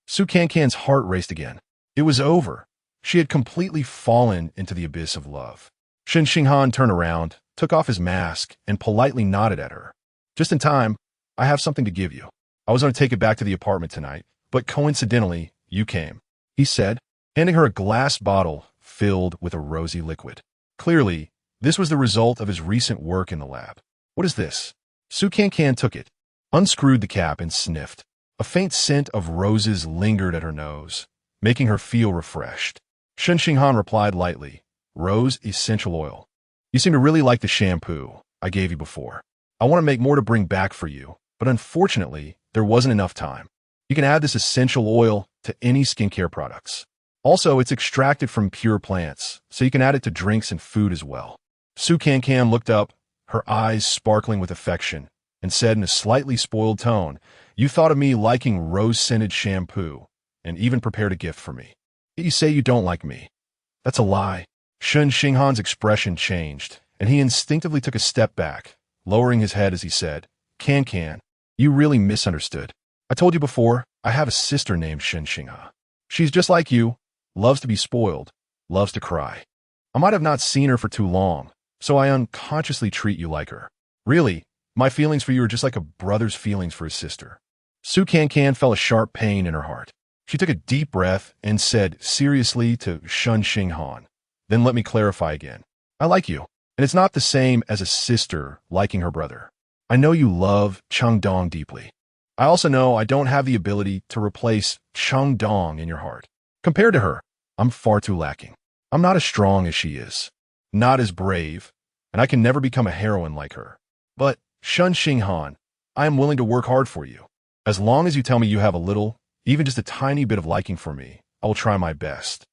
Su Cancan's heart raced again. It was over. She had completely fallen into the abyss of love. Shen Xinghan turned around, took off his mask, and politely nodded at her. Just in time, I have something to give you. I was going to take it back to the apartment tonight, but coincidentally, you came, he said, handing her a glass bottle filled with a rosy liquid. Clearly, This was the result of his recent work in the lab. What is this? Su Cancan took it, unscrewed the cap, and sniffed. A faint scent of roses lingered at her nose, making her feel refreshed. Shen Xinghan replied lightly, "Rose essential oil. You seem to really like the shampoo I gave you before. I want to make more to bring back for you, but unfortunately, there wasn't enough time. You can add this essential oil to any skincare products. Also, it's extracted from pure plants, so you can add it to drinks and food as well." Su Cancan looked up, her eyes sparkling with affection, and said in a slightly spoiled tone, "You thought of me liking rose-scented shampoo, and even prepared a gift for me. Yet you say you don't like me. That's a lie." Shen Xinghan's expression changed, and he instinctively took a step back, lowering his head as he said, "Cancan, you really misunderstood. I told you before, I have a sister named Shen Xinghan. She's just like you, loves to be spoiled, loves to cry. I might have not seen her for too long, so I unconsciously treat you like her. Really, my feelings for you are just like a brother's feelings for his sister." Su Cancan felt a sharp pain in her heart. She took a deep breath and said seriously to Shen Xinghan, "Then let me clarify again. I like you, and it's not the same as a sister liking her brother. I know you love Changdong deeply. I also know I don't have the ability to replace Changdong in your heart. Compared to her, I'm far too lacking. I'm not as strong as she is, not as brave, and I can never become a heroine like her. But, Shen Xinghan, I am willing to work hard for you. As long as you tell me you have a little, even just a tiny bit of liking for me, I will try my best.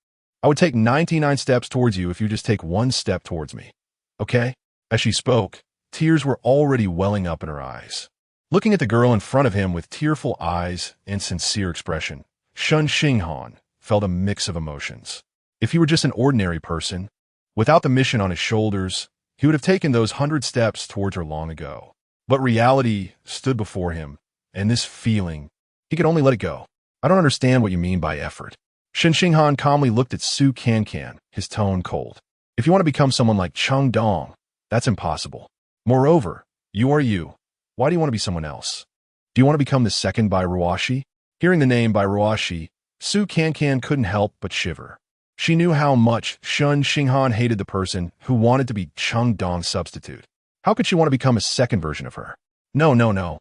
I would take 99 steps towards you if you just take one step towards me. Okay?" As she spoke, tears were already welling up in her eyes. Looking at the girl in front of him with tearful eyes and sincere expression, Shen Xinghan felt a mix of emotions. If he were just an ordinary person, without the mission on his shoulders, he would have taken those 100 steps towards her long ago. But reality stood before him, and this feeling, he could only let it go. "I don't understand what you mean by effort." Shen Xinghan calmly looked at Su Cancan, his tone cold. "If you want to become someone like Changdong, that's impossible. Moreover, you are you. Why do you want to be someone else? Do you want to become the second Bai Ruoshi?" Hearing the name Bai Ruoshi, Su Cancan couldn't help but shiver. She knew how much Shen Xinghan hated the person who wanted to be Changdong's substitute. How could she want to become a second version of her? No, no, no.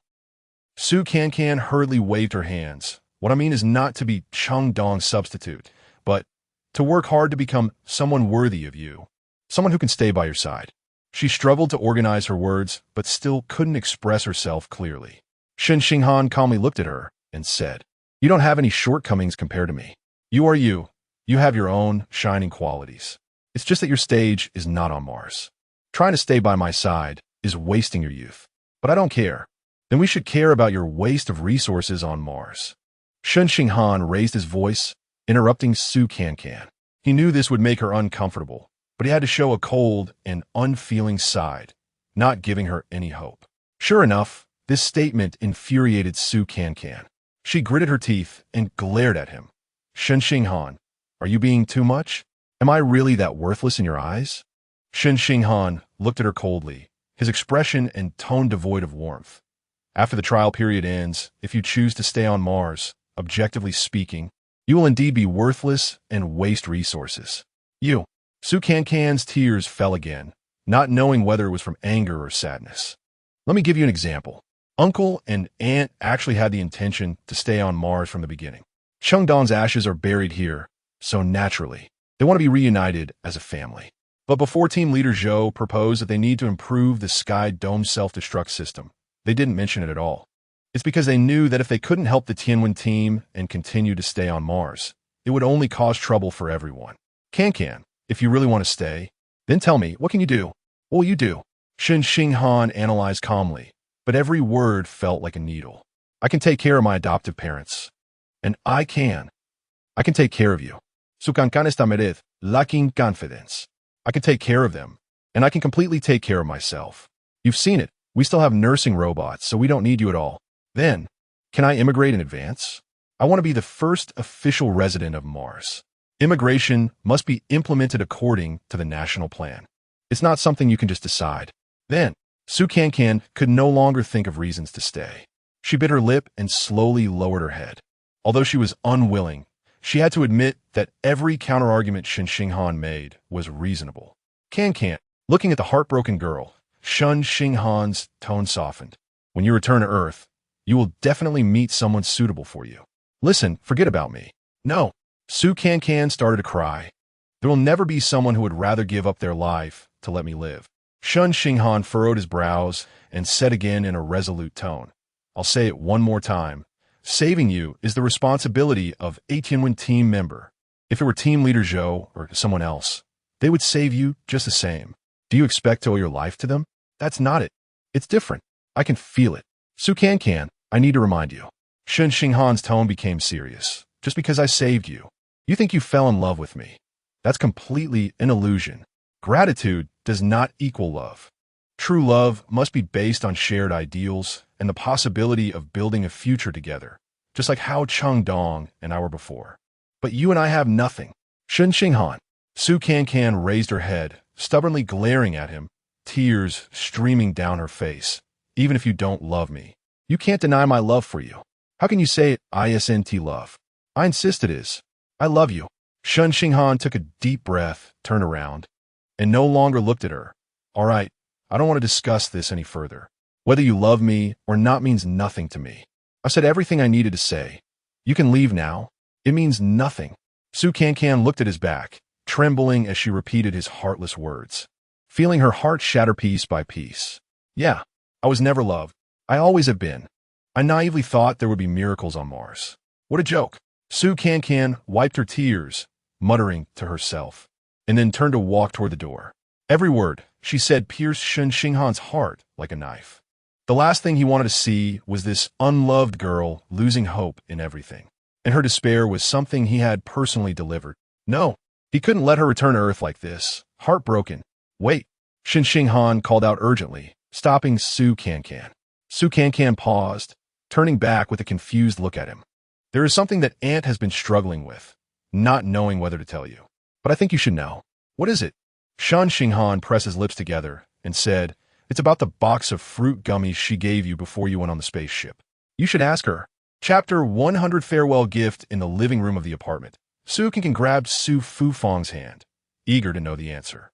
Su Cancan hurriedly waved her hands. "What I mean is not to be Changdong's substitute, but to work hard to become someone worthy of you, someone who can stay by your side." She struggled to organize her words, but still couldn't express herself clearly. Shen Xinghan calmly looked at her and said, "You don't have any shortcomings compared to me. You are you. You have your own shining qualities. It's just that your stage is not on Mars. Trying to stay by my side is wasting your youth. But I don't care. Then we should care about your waste of resources on Mars." Shen Xinghan raised his voice, interrupting Su Cancan. He knew this would make her uncomfortable, but he had to show a cold and unfeeling side, not giving her any hope. Sure enough, this statement infuriated Su Cancan. She gritted her teeth and glared at him. "Shen Xinghan, are you being too much? Am I really that worthless in your eyes?" Shen Xinghan looked at her coldly, his expression and tone devoid of warmth. "After the trial period ends, if you choose to stay on Mars, objectively speaking, you will indeed be worthless and waste resources. You." Su Cancan's tears fell again, not knowing whether it was from anger or sadness. "Let me give you an example. Uncle and aunt actually had the intention to stay on Mars from the beginning. Changdong's ashes are buried here, so naturally, they want to be reunited as a family. But before team leader Zhou proposed that they need to improve the Sky Dome self-destruct system, they didn't mention it at all. It's because they knew that if they couldn't help the Tianwen team and continue to stay on Mars, it would only cause trouble for everyone. Cancan, if you really want to stay, then tell me, what can you do? What will you do?" Shen Xinghan analyzed calmly, but every word felt like a needle. "I can take care of my adoptive parents. And I can take care of you. Su Cancan está mered, lacking confidence. I can take care of them, and I can completely take care of myself. You've seen it. We still have nursing robots, so we don't need you at all. Then, can I immigrate in advance? I want to be the first official resident of Mars. Immigration must be implemented according to the national plan. It's not something you can just decide." Then, Su Cancan could no longer think of reasons to stay. She bit her lip and slowly lowered her head. Although she was unwilling, she had to admit that every counterargument Shen Xinghan made was reasonable. "Cancan, Looking at the heartbroken girl, Shen Xinghan's tone softened. When you return to Earth, you will definitely meet someone suitable for you. Listen, forget about me. No. Cancan started to cry. There will never be someone who would rather give up their life to let me live. Shen Xinghan furrowed his brows and said again in a resolute tone, I'll say it one more time. Saving you is the responsibility of a Tianwen team member. If it were team leader Zhou or someone else, they would save you just the same. Do you expect to owe your life to them? That's not it. It's different. I can feel it. Cancan, I need to remind you. Shen Xinghan's tone became serious. Just because I saved you, you think you fell in love with me. That's completely an illusion. Gratitude does not equal love. True love must be based on shared ideals and the possibility of building a future together, just like how Chengdong and I were before. But you and I have nothing. Shen Xinghan. Cancan raised her head, stubbornly glaring at him, tears streaming down her face. Even if you don't love me, you can't deny my love for you. How can you say it isn't love? I insist it is. I love you. Shen Xinghan took a deep breath, turned around, and no longer looked at her. All right, I don't want to discuss this any further. Whether you love me or not means nothing to me. I've said everything I needed to say. You can leave now. It means nothing. Cancan looked at his back, trembling as she repeated his heartless words, feeling her heart shatter piece by piece. Yeah, I was never loved. I always have been. I naively thought there would be miracles on Mars. What a joke. Cancan wiped her tears, muttering to herself, and then turned to walk toward the door. Every word she said pierced Shen Xinghan's heart like a knife. The last thing he wanted to see was this unloved girl losing hope in everything, and her despair was something he had personally delivered. No, he couldn't let her return to Earth like this, heartbroken. Wait, Shen Xinghan called out urgently, stopping Cancan. Cancan paused, turning back with a confused look at him. There is something that Aunt has been struggling with, not knowing whether to tell you. But I think you should know. What is it? Shen Xinghan pressed his lips together and said, It's about the box of fruit gummies she gave you before you went on the spaceship. You should ask her. Chapter 100 Farewell Gift in the living room of the apartment. Cancan grabbed Su Fufang's hand, eager to know the answer.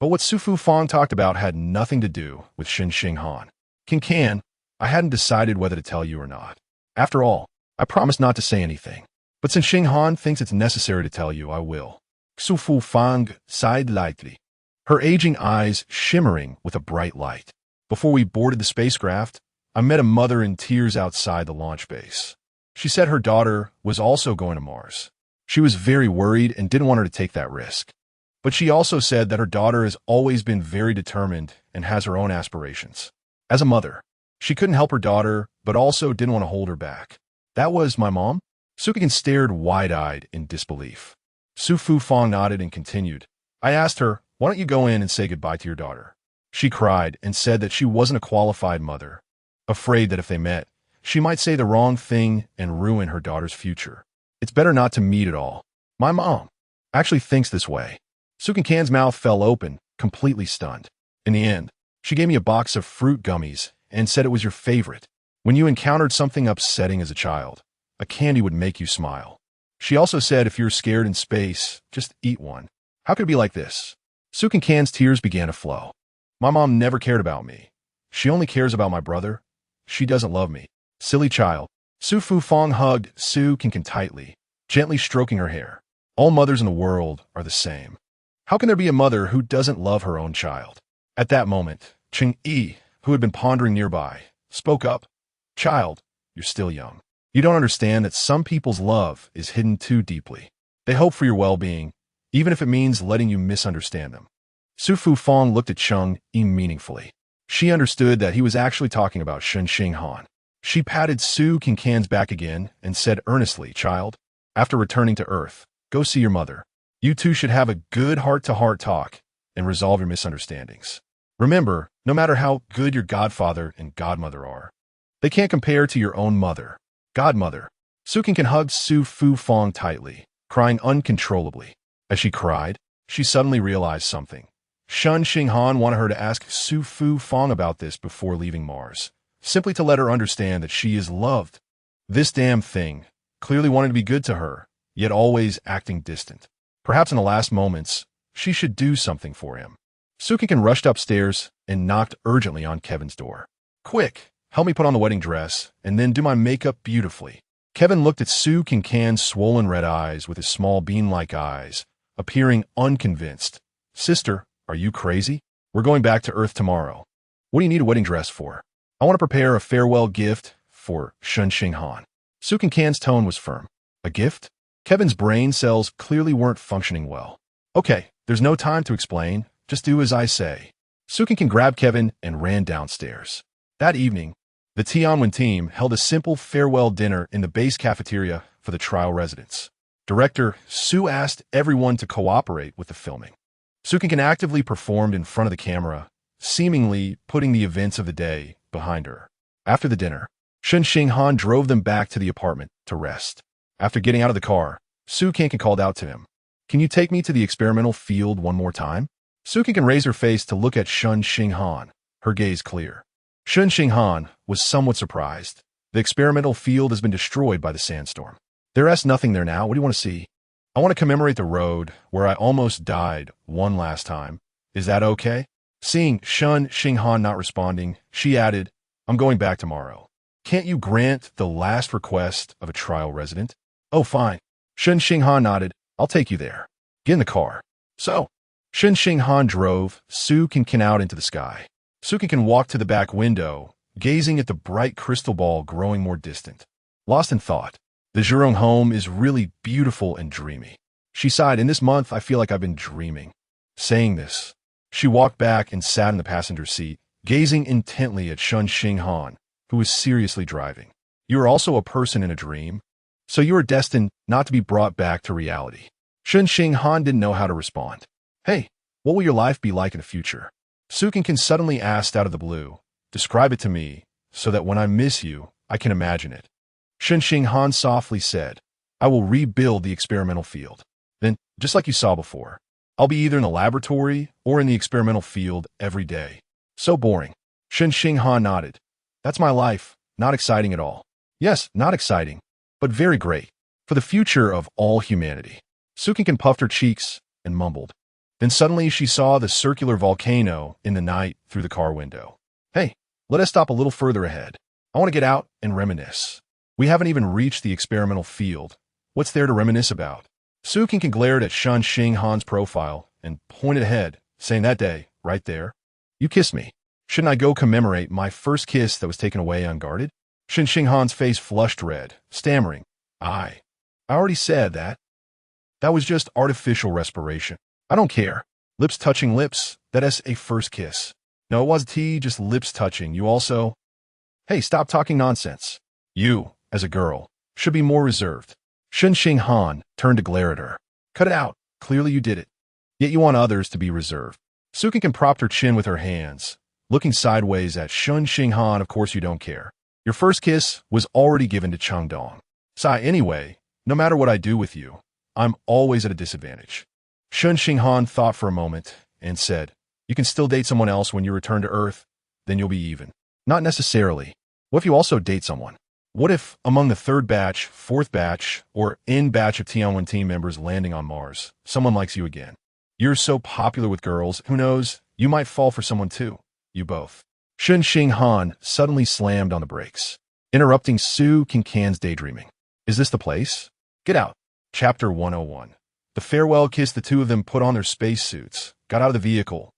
But what Su Fufang talked about had nothing to do with Shen Xinghan. Cancan, I hadn't decided whether to tell you or not. After all, I promised not to say anything. But since Xinghan thinks it's necessary to tell you, I will. Su Fufang sighed lightly, her aging eyes shimmering with a bright light. Before we boarded the spacecraft, I met a mother in tears outside the launch base. She said her daughter was also going to Mars. She was very worried and didn't want her to take that risk. But she also said that her daughter has always been very determined and has her own aspirations. As a mother, she couldn't help her daughter, but also didn't want to hold her back. That was my mom? Cancan stared wide-eyed in disbelief. Su Fufang nodded and continued. I asked her, why don't you go in and say goodbye to your daughter? She cried and said that she wasn't a qualified mother, afraid that if they met, she might say the wrong thing and ruin her daughter's future. It's better not to meet at all. My mom actually thinks this way. Cancan's mouth fell open, completely stunned. In the end, she gave me a box of fruit gummies and said it was your favorite. When you encountered something upsetting as a child, a candy would make you smile. She also said if you're scared in space, just eat one. How could it be like this? Cancan's tears began to flow. My mom never cared about me. She only cares about my brother. She doesn't love me. Silly child. Su Fufang hugged Cancan tightly, gently stroking her hair. All mothers in the world are the same. How can there be a mother who doesn't love her own child? At that moment, Cheng Yi, who had been pondering nearby, spoke up. Child, you're still young. You don't understand that some people's love is hidden too deeply. They hope for your well-being, even if it means letting you misunderstand them. Su Fufang looked at Cheng Yi meaningfully. She understood that he was actually talking about Shen Xinghan. She patted Cancan's back again and said earnestly, Child, after returning to Earth, go see your mother. You two should have a good heart-to-heart talk and resolve your misunderstandings. Remember, no matter how good your godfather and godmother are, they can't compare to your own mother, godmother. Cancan hugged Su Fufang tightly, crying uncontrollably. As she cried, she suddenly realized something. Shen Xinghan wanted her to ask Su Fufang about this before leaving Mars, simply to let her understand that she is loved. This damn thing clearly wanted to be good to her, yet always acting distant. Perhaps in the last moments, she should do something for him. Su Cancan rushed upstairs and knocked urgently on Kevin's door. Quick, help me put on the wedding dress and then do my makeup beautifully. Kevin looked at Su Cancan's swollen red eyes with his small bean-like eyes, appearing unconvinced. Sister, are you crazy? We're going back to Earth tomorrow. What do you need a wedding dress for? I want to prepare a farewell gift for Shen Xinghan. Su Cancan's tone was firm. A gift? Kevin's brain cells clearly weren't functioning well. Okay, there's no time to explain. Just do as I say. Su Cancan grabbed Kevin and ran downstairs. That evening, the Tianwen team held a simple farewell dinner in the base cafeteria for the trial residents. Director Su asked everyone to cooperate with the filming. Su Cancan actively performed in front of the camera, seemingly putting the events of the day behind her. After the dinner, Shen Xinghan drove them back to the apartment to rest. After getting out of the car, Su Cancan called out to him, "Can you take me to the experimental field one more time?" Su Cancan raised her face to look at Shen Xinghan, her gaze clear. Shen Xinghan was somewhat surprised. The experimental field has been destroyed by the sandstorm. There is nothing there now. What do you want to see? I want to commemorate the road where I almost died one last time. Is that okay? Seeing Shen Xinghan not responding, she added, I'm going back tomorrow. Can't you grant the last request of a trial resident? Oh, fine. Shen Xinghan nodded. I'll take you there. Get in the car. So, Shen Xinghan drove Su Cancan out into the sky. Su Cancan walked to the back window, gazing at the bright crystal ball growing more distant. Lost in thought, the Zhurong home is really beautiful and dreamy. She sighed, in this month I feel like I've been dreaming. Saying this, she walked back and sat in the passenger seat, gazing intently at Shen Xinghan, who was seriously driving. You are also a person in a dream, so you are destined not to be brought back to reality. Shen Xinghan didn't know how to respond. Hey, what will your life be like in the future? Su Cancan suddenly asked out of the blue. Describe it to me, so that when I miss you, I can imagine it. Shen Xinghan softly said, I will rebuild the experimental field. Then, just like you saw before, I'll be either in the laboratory or in the experimental field every day. So boring. Shen Xinghan nodded. That's my life. Not exciting at all. Yes, not exciting, but very great. For the future of all humanity. Su Cancan puffed her cheeks and mumbled. Then suddenly she saw the circular volcano in the night through the car window. Hey, let us stop a little further ahead. I want to get out and reminisce. We haven't even reached the experimental field. What's there to reminisce about? Su Cancan glared at Shen Xinghan's profile and pointed ahead, saying that day, right there, you kissed me. Shouldn't I go commemorate my first kiss that was taken away unguarded? Shen Xinghan's face flushed red, stammering, I already said that. That was just artificial respiration. I don't care. Lips touching lips, that is a first kiss. No, it wasn't just lips touching. You also... Hey, stop talking nonsense. You, as a girl, should be more reserved. Shen Xinghan turned to glare at her. Cut it out. Clearly you did it. Yet you want others to be reserved. Su Cancan propped her chin with her hands, looking sideways at Shen Xinghan. Of course you don't care. Your first kiss was already given to Changdong. Sai, anyway, no matter what I do with you, I'm always at a disadvantage. Shen Xinghan thought for a moment and said, you can still date someone else when you return to Earth, then you'll be even. Not necessarily. What if you also date someone? What if, among the third batch, fourth batch, or N batch of Tianwen team members landing on Mars, someone likes you again? You're so popular with girls, who knows, you might fall for someone too. You both. Shen Xinghan suddenly slammed on the brakes, interrupting Su Cancan's daydreaming. Is this the place? Get out. Chapter 101. The farewell kiss. The two of them put on their spacesuits, got out of the vehicle,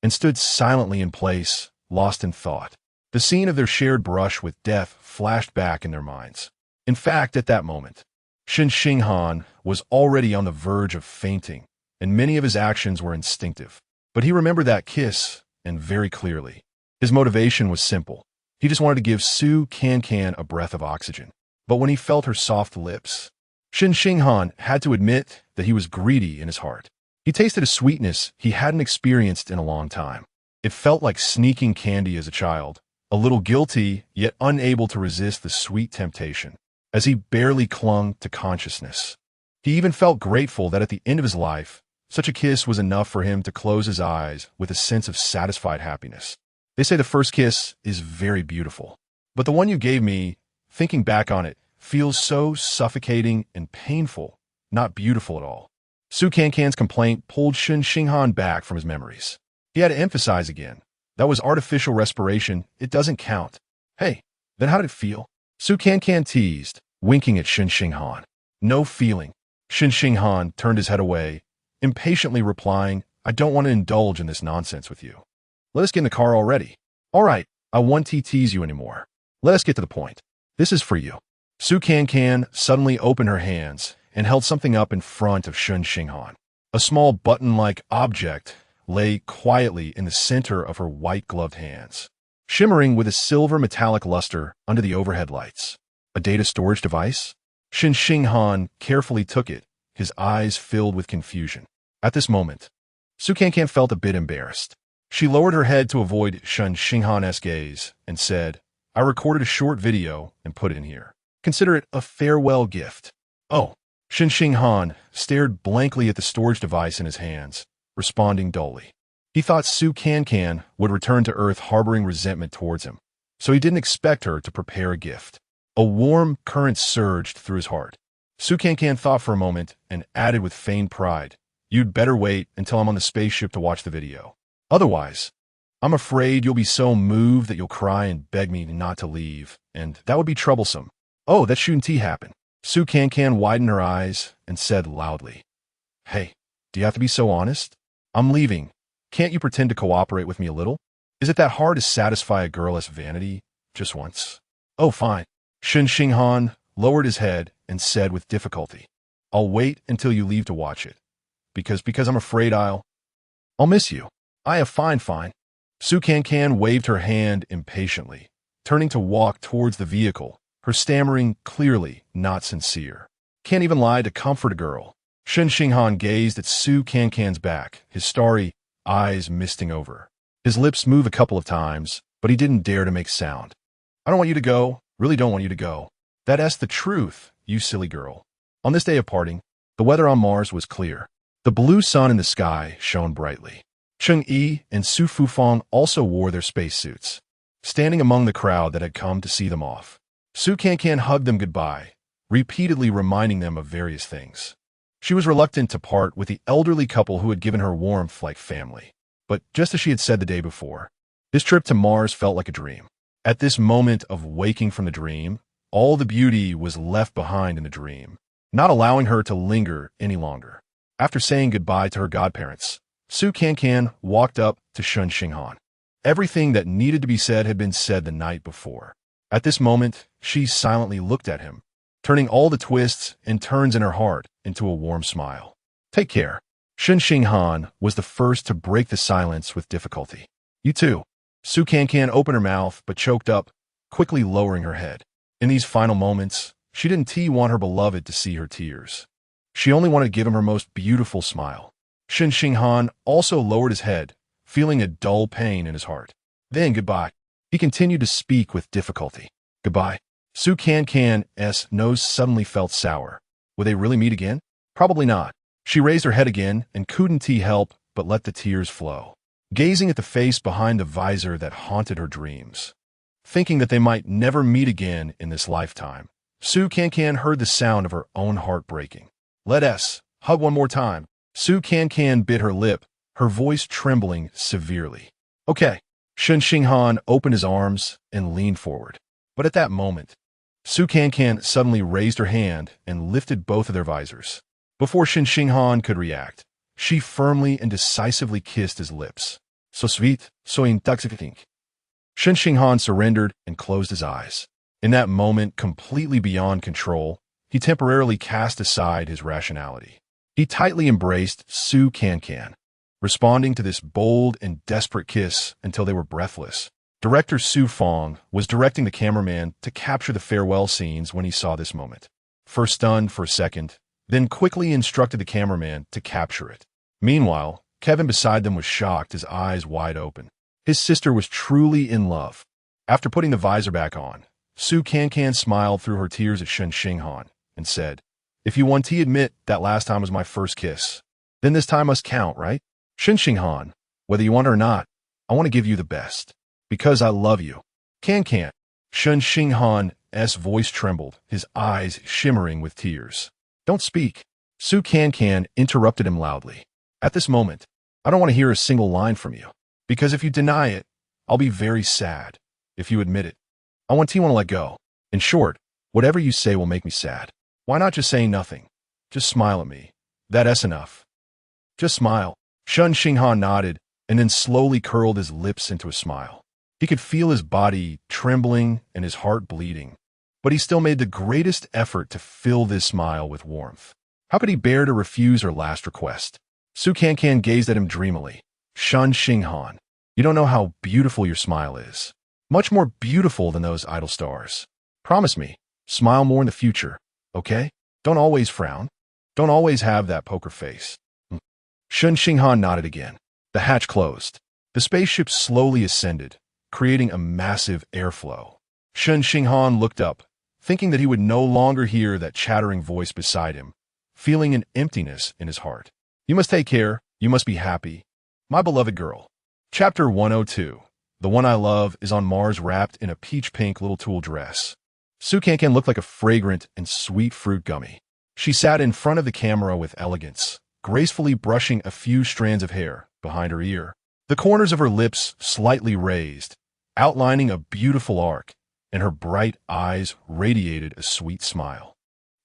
and stood silently in place, lost in thought. The scene of their shared brush with death flashed back in their minds. In fact, at that moment, Shen Xinghan was already on the verge of fainting, and many of his actions were instinctive. But he remembered that kiss, and very clearly. His motivation was simple. He just wanted to give Su Cancan a breath of oxygen. But when he felt her soft lips, Shen Xinghan had to admit that he was greedy in his heart. He tasted a sweetness he hadn't experienced in a long time. It felt like sneaking candy as a child, a little guilty, yet unable to resist the sweet temptation, as he barely clung to consciousness. He even felt grateful that at the end of his life, such a kiss was enough for him to close his eyes with a sense of satisfied happiness. They say the first kiss is very beautiful, but the one you gave me, thinking back on it, feels so suffocating and painful, not beautiful at all. Su Cancan's complaint pulled Shen Xinghan back from his memories. He had to emphasize again. That was artificial respiration. It doesn't count. Hey, then how did it feel? Su Cancan teased, winking at Shen Xinghan. No feeling. Shen Xinghan turned his head away, impatiently replying, I don't want to indulge in this nonsense with you. Let us get in the car already. All right, I won't tease you anymore. Let us get to the point. This is for you. Su Cancan suddenly opened her hands and held something up in front of Shen Xinghan. A small button-like object lay quietly in the center of her white-gloved hands, shimmering with a silver metallic luster under the overhead lights. A data storage device? Shen Xinghan carefully took it, his eyes filled with confusion. At this moment, Su Cancan felt a bit embarrassed. She lowered her head to avoid Shen Xinghan's gaze and said, I recorded a short video and put it in here. Consider it a farewell gift. Oh. Shen Xinghan stared blankly at the storage device in his hands, responding dully. He thought Su Cancan would return to Earth harboring resentment towards him, so he didn't expect her to prepare a gift. A warm current surged through his heart. Su Cancan thought for a moment and added with feigned pride, You'd better wait until I'm on the spaceship to watch the video. Otherwise, I'm afraid you'll be so moved that you'll cry and beg me not to leave, and that would be troublesome. Oh, that shouldn't happen. Su Cancan widened her eyes and said loudly, Hey, do you have to be so honest? I'm leaving. Can't you pretend to cooperate with me a little? Is it that hard to satisfy a girl's vanity just once? Oh, fine. Shen Xinghan lowered his head and said with difficulty, I'll wait until you leave to watch it, because I'm afraid I'll miss you. Fine. Su Cancan waved her hand impatiently, turning to walk towards the vehicle, her stammering clearly not sincere. Can't even lie to comfort a girl. Shen Xinghan gazed at Su Cancan's back, his starry eyes misting over. His lips moved a couple of times, but he didn't dare to make sound. I don't want you to go, really don't want you to go. That's the truth, you silly girl. On this day of parting, the weather on Mars was clear. The blue sun in the sky shone brightly. Cheng Yi and Su Fufang also wore their spacesuits, standing among the crowd that had come to see them off. Su Cancan hugged them goodbye, repeatedly reminding them of various things. She was reluctant to part with the elderly couple who had given her warmth like family. But just as she had said the day before, this trip to Mars felt like a dream. At this moment of waking from the dream, all the beauty was left behind in the dream, not allowing her to linger any longer. After saying goodbye to her godparents, Su Cancan walked up to Shen Xinghan. Everything that needed to be said had been said the night before. At this moment, she silently looked at him, turning all the twists and turns in her heart into a warm smile. Take care. Shen Xinghan was the first to break the silence with difficulty. You too. Su Cancan opened her mouth but choked up, quickly lowering her head. In these final moments, she didn't want her beloved to see her tears. She only wanted to give him her most beautiful smile. Shen Xinghan also lowered his head, feeling a dull pain in his heart. Then goodbye. He continued to speak with difficulty. Goodbye. Su Cancan's nose suddenly felt sour. Would they really meet again? Probably not. She raised her head again and couldn't help but let the tears flow, gazing at the face behind the visor that haunted her dreams. Thinking that they might never meet again in this lifetime, Su Cancan heard the sound of her own heart breaking. Let us hug one more time. Su Cancan bit her lip, her voice trembling severely. Okay. Shen Xinghan opened his arms and leaned forward. But at that moment, Su Cancan suddenly raised her hand and lifted both of their visors. Before Shen Xinghan could react, she firmly and decisively kissed his lips. So sweet, so intoxicating. Shen Xinghan surrendered and closed his eyes. In that moment, completely beyond control, he temporarily cast aside his rationality. He tightly embraced Su Cancan, responding to this bold and desperate kiss until they were breathless. Director Su Fong was directing the cameraman to capture the farewell scenes when he saw this moment. First stunned for a second, then quickly instructed the cameraman to capture it. Meanwhile, Kevin beside them was shocked, his eyes wide open. His sister was truly in love. After putting the visor back on, Su Cancan smiled through her tears at Shen Xinghan and said, If you want to admit that last time was my first kiss, then this time must count, right? Shen Xinghan, whether you want it or not, I want to give you the best. Because I love you. Cancan. Shen Xinghan's voice trembled, his eyes shimmering with tears. Don't speak. Su Cancan interrupted him loudly. At this moment, I don't want to hear a single line from you. Because if you deny it, I'll be very sad. If you admit it, I want T1 to let go. In short, whatever you say will make me sad. Why not just say nothing? Just smile at me. That's enough. Just smile. Shen Xinghan nodded and then slowly curled his lips into a smile. He could feel his body trembling and his heart bleeding, but he still made the greatest effort to fill this smile with warmth. How could he bear to refuse her last request? Cancan gazed at him dreamily. Shen Xinghan, you don't know how beautiful your smile is. Much more beautiful than those idle stars. Promise me, smile more in the future, okay? Don't always frown. Don't always have that poker face. Shen Xinghan nodded again. The hatch closed. The spaceship slowly ascended, creating a massive airflow. Shen Xinghan looked up, thinking that he would no longer hear that chattering voice beside him, feeling an emptiness in his heart. You must take care. You must be happy. My beloved girl. Chapter 102. The one I love is on Mars wrapped in a peach-pink little tulle dress. Cancan looked like a fragrant and sweet fruit gummy. She sat in front of the camera with elegance, gracefully brushing a few strands of hair behind her ear. The corners of her lips slightly raised, outlining a beautiful arc, and her bright eyes radiated a sweet smile.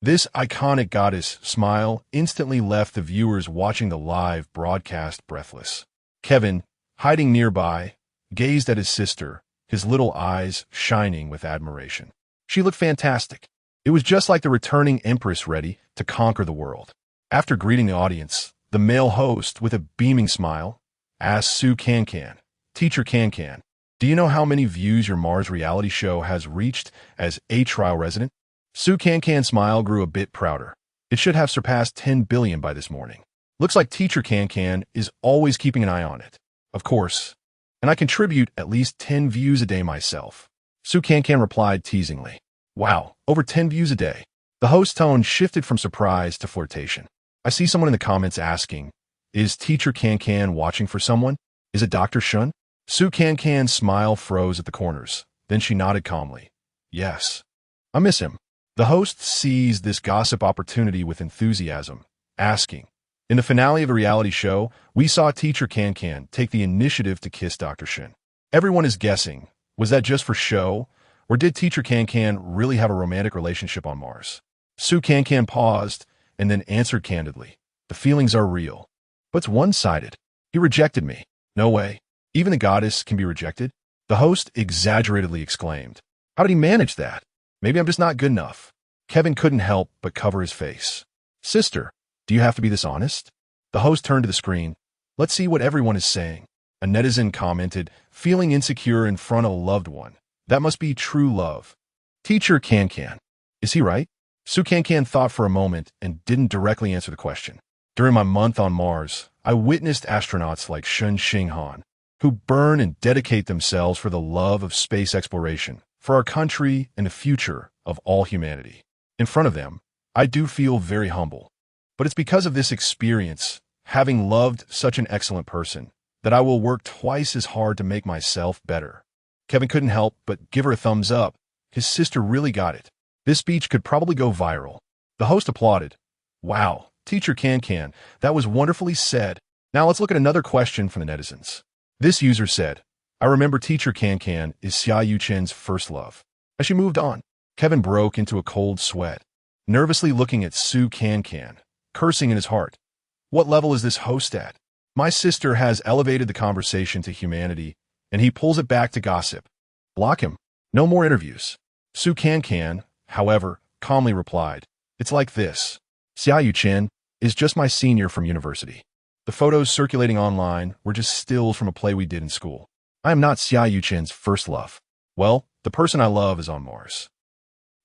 This iconic goddess smile instantly left the viewers watching the live broadcast breathless. Kevin, hiding nearby, gazed at his sister, his little eyes shining with admiration. She looked fantastic. It was just like the returning empress ready to conquer the world. After greeting the audience, the male host, with a beaming smile, asked Cancan, Teacher Cancan, do you know how many views your Mars reality show has reached as a trial resident? Cancan's smile grew a bit prouder. It should have surpassed 10 billion by this morning. Looks like Teacher Cancan is always keeping an eye on it. Of course. And I contribute at least 10 views a day myself. Cancan replied teasingly. Wow, over 10 views a day. The host's tone shifted from surprise to flirtation. I see someone in the comments asking, is Teacher Cancan watching for someone? Is it Dr. Shun? Cancan's smile froze at the corners. Then she nodded calmly. Yes. I miss him. The host seized this gossip opportunity with enthusiasm, asking, in the finale of the reality show, we saw Teacher Cancan take the initiative to kiss Dr. Shen. Everyone is guessing, was that just for show, or did Teacher Cancan really have a romantic relationship on Mars? Cancan paused and then answered candidly, the feelings are real, but it's one-sided. He rejected me. No way. Even the goddess can be rejected? The host exaggeratedly exclaimed. How did he manage that? Maybe I'm just not good enough. Kevin couldn't help but cover his face. Sister, do you have to be this honest? The host turned to the screen. Let's see what everyone is saying. A netizen commented, feeling insecure in front of a loved one. That must be true love. Teacher Cancan. Is he right? Cancan thought for a moment and didn't directly answer the question. During my month on Mars, I witnessed astronauts like Shen Xinghan, who burn and dedicate themselves for the love of space exploration, for our country and the future of all humanity. In front of them, I do feel very humble. But it's because of this experience, having loved such an excellent person, that I will work twice as hard to make myself better. Kevin couldn't help but give her a thumbs up. His sister really got it. This speech could probably go viral. The host applauded. Wow, Teacher Cancan, that was wonderfully said. Now let's look at another question from the netizens. This user said, I remember Teacher Cancan is Xia Yuchen's first love. As she moved on, Kevin broke into a cold sweat, nervously looking at Cancan, cursing in his heart. What level is this host at? My sister has elevated the conversation to humanity, and he pulls it back to gossip. Block him. No more interviews. Cancan, however, calmly replied, it's like this. Xia Yuchen is just my senior from university. The photos circulating online were just stills from a play we did in school. I am not Xia Yuchen's first love. Well, the person I love is on Mars.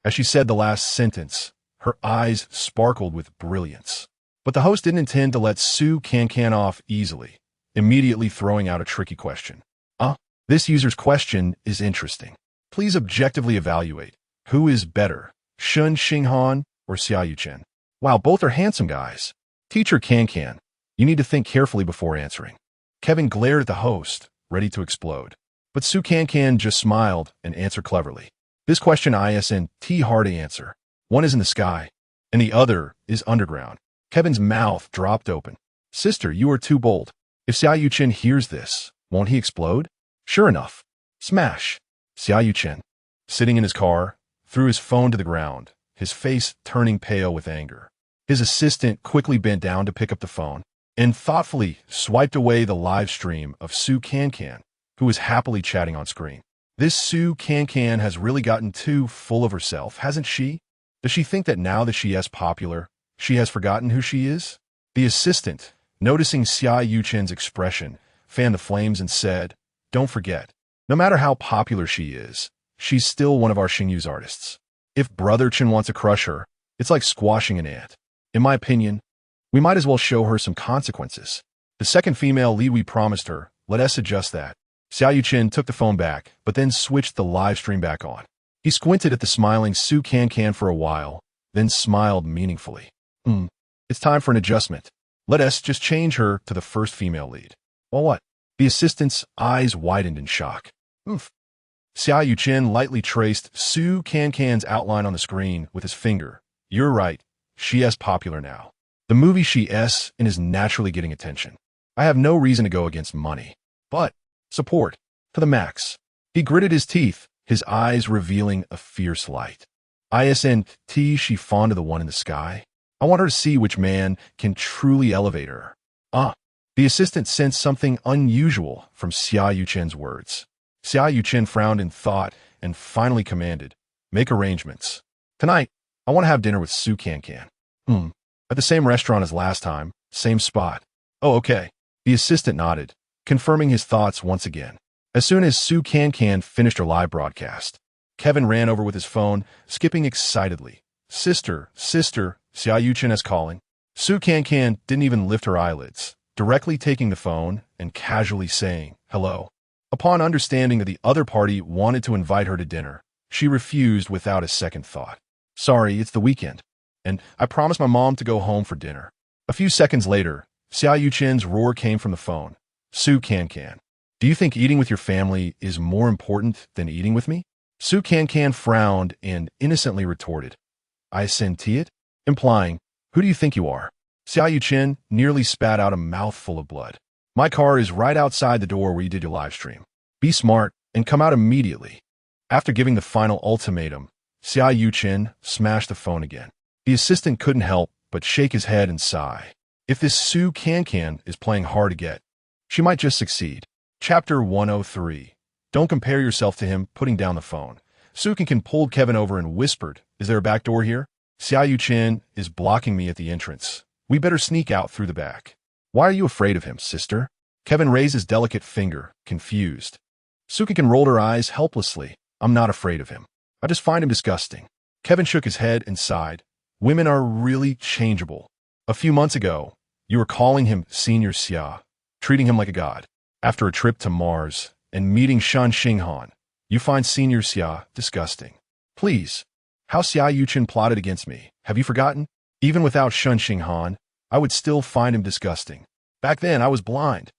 As she said the last sentence, her eyes sparkled with brilliance. But the host didn't intend to let Cancan off easily, immediately throwing out a tricky question. This user's question is interesting. Please objectively evaluate. Who is better, Shen Xinghan or Xia Yuchen? Wow, both are handsome guys. Teacher Cancan, you need to think carefully before answering. Kevin glared at the host, ready to explode. But Cancan just smiled and answered cleverly. This question isn't hard to answer. One is in the sky, and the other is underground. Kevin's mouth dropped open. Sister, you are too bold. If Xia Yuchen hears this, Won't he explode? Sure enough. Smash. Xia Yuchen, sitting in his car, threw his phone to the ground, his face turning pale with anger. His assistant quickly bent down to pick up the phone and thoughtfully swiped away the live stream of Su Cancan, who was happily chatting on screen. This Su Cancan has really gotten too full of herself, hasn't she? Does she think that now that she is popular, she has forgotten who she is? The assistant, noticing Xia Yuchen's expression, fanned the flames and said, "Don't forget, no matter how popular she is, she's still one of our Xingyu's artists. If Brother Chen wants to crush her, it's like squashing an ant. In my opinion, we might as well show her some consequences. The second female lead we promised her, let us adjust that." Xia Yuchen took the phone back, but then switched the live stream back on. He squinted at the smiling Su Cancan for a while, then smiled meaningfully. It's time for an adjustment. Let us just change her to the first female lead. Well, what? The assistant's eyes widened in shock. Xia Yuchen lightly traced Su Cancan's outline on the screen with his finger. You're right. She is popular now. The movie she is and is naturally getting attention. I have no reason to go against money. But support to the max. He gritted his teeth, his eyes revealing a fierce light. Isn't she fond of the one in the sky? I want her to see which man can truly elevate her. The assistant sensed something unusual from Xia Yuchen's words. Xia Yuchen frowned in thought and finally commanded, "Make arrangements. Tonight, I want to have dinner with Su Cancan. At the same restaurant as last time, same spot." "Oh, okay." The assistant nodded, confirming his thoughts once again. As soon as Su Cancan finished her live broadcast, Kevin ran over with his phone, skipping excitedly. Sister, Xia Yuchen is calling." Su Cancan didn't even lift her eyelids, directly taking the phone and casually saying, "Hello." Upon understanding that the other party wanted to invite her to dinner, she refused without a second thought. "Sorry, it's the weekend, and I promised my mom to go home for dinner." A few seconds later, Xia Yuchen's roar came from the phone. "Su Cancan, do you think eating with your family is more important than eating with me?" Su Cancan frowned and innocently retorted, "I senti it," implying, "Who do you think you are?" Xia Yuchen nearly spat out a mouthful of blood. "My car is right outside the door where you did your live stream. Be smart and come out immediately." After giving the final ultimatum, Xia Yuchen smashed the phone again. The assistant couldn't help but shake his head and sigh. If this Su Cancan is playing hard to get, she might just succeed. Chapter 103. Don't compare yourself to him, putting down the phone. Su Cancan pulled Kevin over and whispered, "Is there a back door here? Xia Yuchen is blocking me at the entrance. We better sneak out through the back." "Why are you afraid of him, sister?" Kevin raised his delicate finger, confused. Su Cancan rolled her eyes helplessly. "I'm not afraid of him. I just find him disgusting." Kevin shook his head and sighed. "Women are really changeable. A few months ago, you were calling him Senior Xia, treating him like a god. After a trip to Mars and meeting Shen Xinghan, you find Senior Xia disgusting. Please, how Xia Yuchen plotted against me. Have you forgotten? Even without Shen Xinghan, I would still find him disgusting. Back then, I was blind.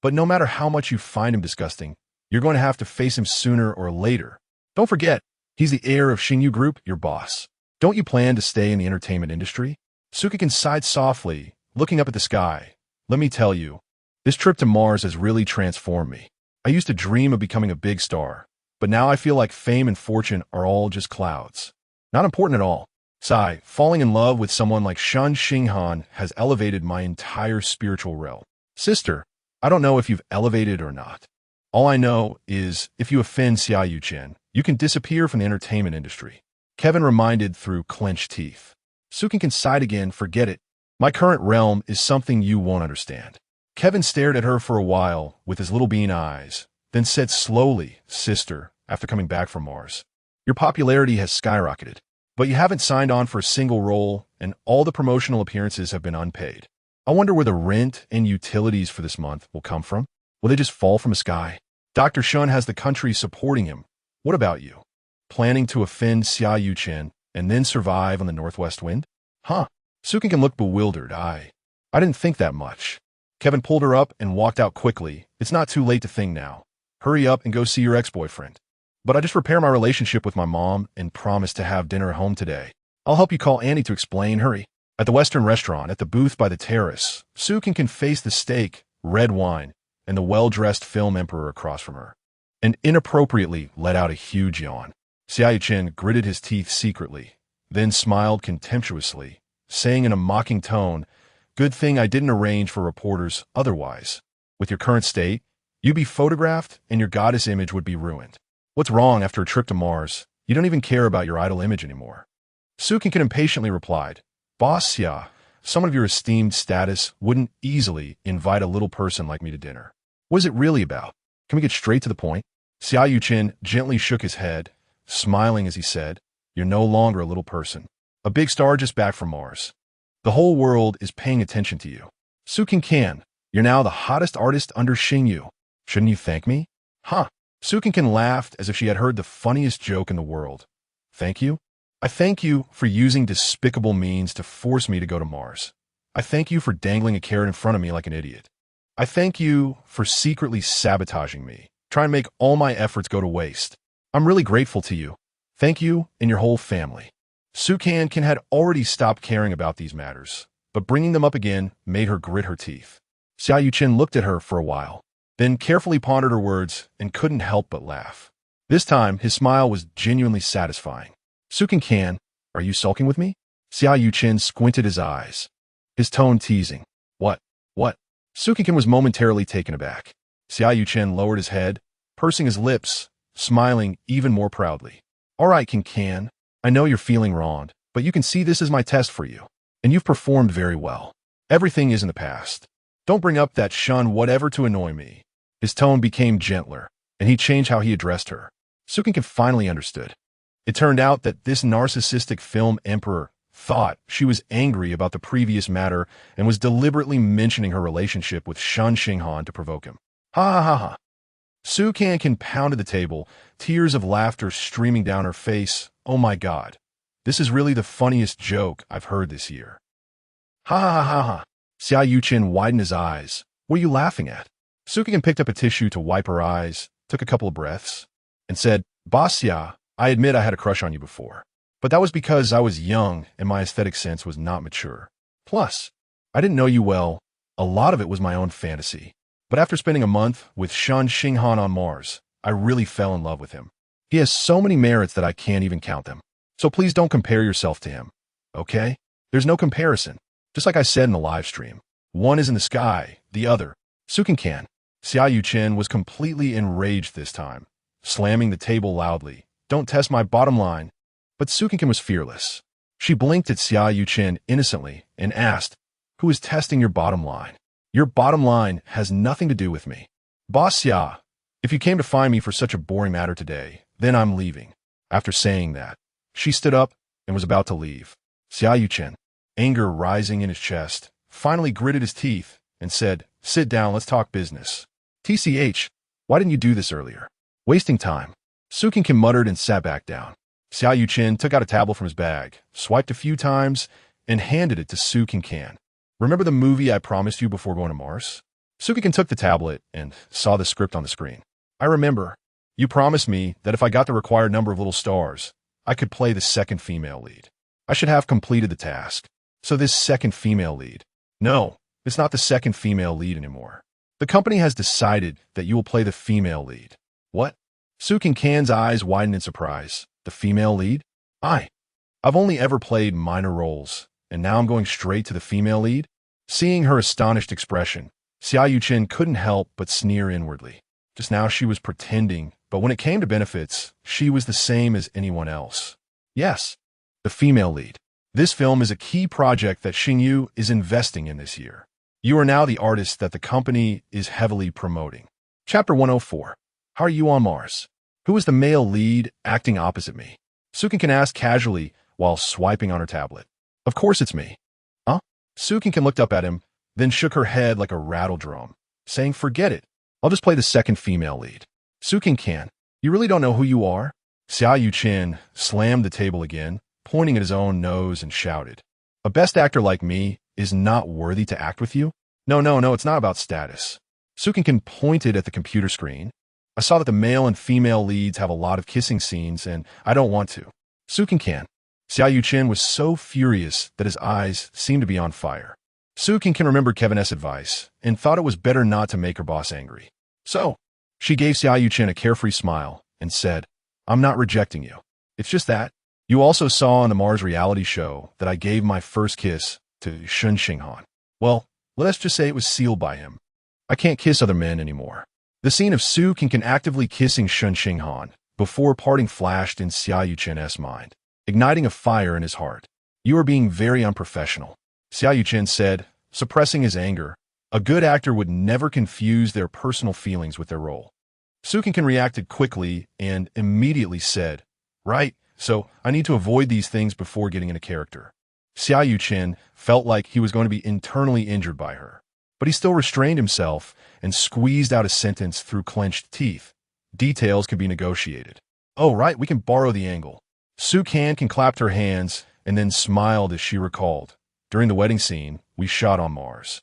But no matter how much you find him disgusting, you're going to have to face him sooner or later. Don't forget, he's the heir of Xingyu Group, your boss. Don't you plan to stay in the entertainment industry?" Su Cancan sighed softly, looking up at the sky. "Let me tell you, this trip to Mars has really transformed me. I used to dream of becoming a big star, but now I feel like fame and fortune are all just clouds. Not important at all. Sigh, falling in love with someone like Shen Xinghan has elevated my entire spiritual realm. Sister, I don't know if you've elevated or not. All I know is, if you offend Xia Yuchen, you can disappear from the entertainment industry." Kevin reminded through clenched teeth. Su Cancan sighed again. "Forget it. My current realm is something you won't understand." Kevin stared at her for a while with his little bean eyes, then said slowly, "Sister, after coming back from Mars, your popularity has skyrocketed, but you haven't signed on for a single role, and all the promotional appearances have been unpaid. I wonder where the rent and utilities for this month will come from. Will they just fall from the sky? Dr. Shen has the country supporting him. What about you? Planning to offend Xia Yuchen and then survive on the northwest wind?" "Huh." Su Cancan looked bewildered. I didn't think that much." Kevin pulled her up and walked out quickly. "It's not too late to think now. Hurry up and go see your ex-boyfriend. But I just repair my relationship with my mom and promise to have dinner at home today. I'll help you call Annie to explain. Hurry." At the Western restaurant, at the booth by the terrace, Su Cancan faced the steak, red wine, and the well-dressed film emperor across from her, and inappropriately let out a huge yawn. Xiao Yuchen gritted his teeth secretly, then smiled contemptuously, saying in a mocking tone, "Good thing I didn't arrange for reporters otherwise. With your current state, you'd be photographed and your goddess image would be ruined. What's wrong after a trip to Mars? You don't even care about your idol image anymore." Su Cancan impatiently replied, "Boss Xia, someone of your esteemed status wouldn't easily invite a little person like me to dinner. What is it really about? Can we get straight to the point?" Xiao Yuchen gently shook his head, smiling as he said, "You're no longer a little person. A big star just back from Mars. The whole world is paying attention to you. Su Cancan, you're now the hottest artist under Xingyu. Shouldn't you thank me?" "Huh." Su Cancan laughed as if she had heard the funniest joke in the world. "Thank you? I thank you for using despicable means to force me to go to Mars. I thank you for dangling a carrot in front of me like an idiot. I thank you for secretly sabotaging me, trying to make all my efforts go to waste. I'm really grateful to you. Thank you and your whole family." Su Cancan had already stopped caring about these matters, but bringing them up again made her grit her teeth. Xiao Yuchen looked at her for a while, then carefully pondered her words and couldn't help but laugh. This time, his smile was genuinely satisfying. "Su Cancan, are you sulking with me?" Xiao Yuchen squinted his eyes, his tone teasing. What? Su Cancan was momentarily taken aback. Xiao Yuchen lowered his head, pursing his lips, smiling even more proudly. "All right, Cancan, I know you're feeling wronged, but you can see this is my test for you, and you've performed very well. Everything is in the past. Don't bring up that shun whatever to annoy me." His tone became gentler, and he changed how he addressed her. Su Cancan finally understood. It turned out that this narcissistic film emperor thought she was angry about the previous matter and was deliberately mentioning her relationship with Shen Xinghan to provoke him. Ha ha ha ha. Su Cancan pounded the table, tears of laughter streaming down her face. "Oh my God. This is really the funniest joke I've heard this year." Ha ha ha ha. Xiao Yuchen widened his eyes. "What are you laughing at?" Su Cancan picked up a tissue to wipe her eyes, took a couple of breaths, and said, "Boss Xia, I admit I had a crush on you before. But that was because I was young and my aesthetic sense was not mature. Plus, I didn't know you well. A lot of it was my own fantasy. But after spending a month with Shen Xinghan on Mars, I really fell in love with him. He has so many merits that I can't even count them. So please don't compare yourself to him. Okay? There's no comparison. Just like I said in the live stream. One is in the sky, the other. Su Cancan." Xiao Yuchen was completely enraged this time, slamming the table loudly. "Don't test my bottom line." But Su Cancan was fearless. She blinked at Xiao Yuchen innocently and asked, "Who is testing your bottom line? Your bottom line has nothing to do with me. Boss Xia, if you came to find me for such a boring matter today, then I'm leaving." After saying that, she stood up and was about to leave. Xiao Yuchen, anger rising in his chest, finally gritted his teeth and said, "Sit down, let's talk business. TCH, why didn't you do this earlier? Wasting time." Su Cancan muttered and sat back down. Xiao Yuchen took out a tablet from his bag, swiped a few times, and handed it to Su Cancan. "Remember the movie I promised you before going to Mars?" Su Cancan took the tablet and saw the script on the screen. "I remember. You promised me that if I got the required number of little stars, I could play the second female lead. I should have completed the task. So this second female lead." "No, it's not the second female lead anymore. The company has decided that you will play the female lead." "What?" Su Cancan's eyes widened in surprise. "The female lead? I've only ever played minor roles, and now I'm going straight to the female lead?" Seeing her astonished expression, Xiao Yuchen couldn't help but sneer inwardly. Just now she was pretending, but when it came to benefits, she was the same as anyone else. Yes, the female lead. This film is a key project that Xingyu is investing in this year. You are now the artist that the company is heavily promoting. Chapter 104. How are you on Mars? Who is the male lead acting opposite me? Su Cancan asked casually while swiping on her tablet. "Of course it's me." "Huh?" Su Cancan looked up at him, then shook her head like a rattle drum, saying, "Forget it. I'll just play the second female lead." "Su Cancan, you really don't know who you are?" Xiao Yuchen slammed the table again, pointing at his own nose and shouted, "A best actor like me is not worthy to act with you? No, it's not about status." Su Cancan pointed at the computer screen. "I saw that the male and female leads have a lot of kissing scenes, and I don't want to." Su Cancan. Xiao Yuchen was so furious that his eyes seemed to be on fire. Su can remember Kevin's advice and thought it was better not to make her boss angry. So, she gave Xiao Yuchen a carefree smile and said, I'm not rejecting you. It's just that you also saw on the Mars reality show that I gave my first kiss to Shen Xinghan. Well, let us just say it was sealed by him. I can't kiss other men anymore. The scene of Su can actively kissing Shen Xinghan before parting flashed in Xiao Yuchen's mind, igniting a fire in his heart. You are being very unprofessional, Xiao Yuchen said, suppressing his anger. A good actor would never confuse their personal feelings with their role. Su can reacted quickly and immediately said, Right, so I need to avoid these things before getting into character. Xiao Yuchen felt like he was going to be internally injured by her, but he still restrained himself and squeezed out a sentence through clenched teeth. Details could be negotiated. Oh, right, we can borrow the angle. Su can clapped her hands and then smiled as she recalled. During the wedding scene, we shot on Mars.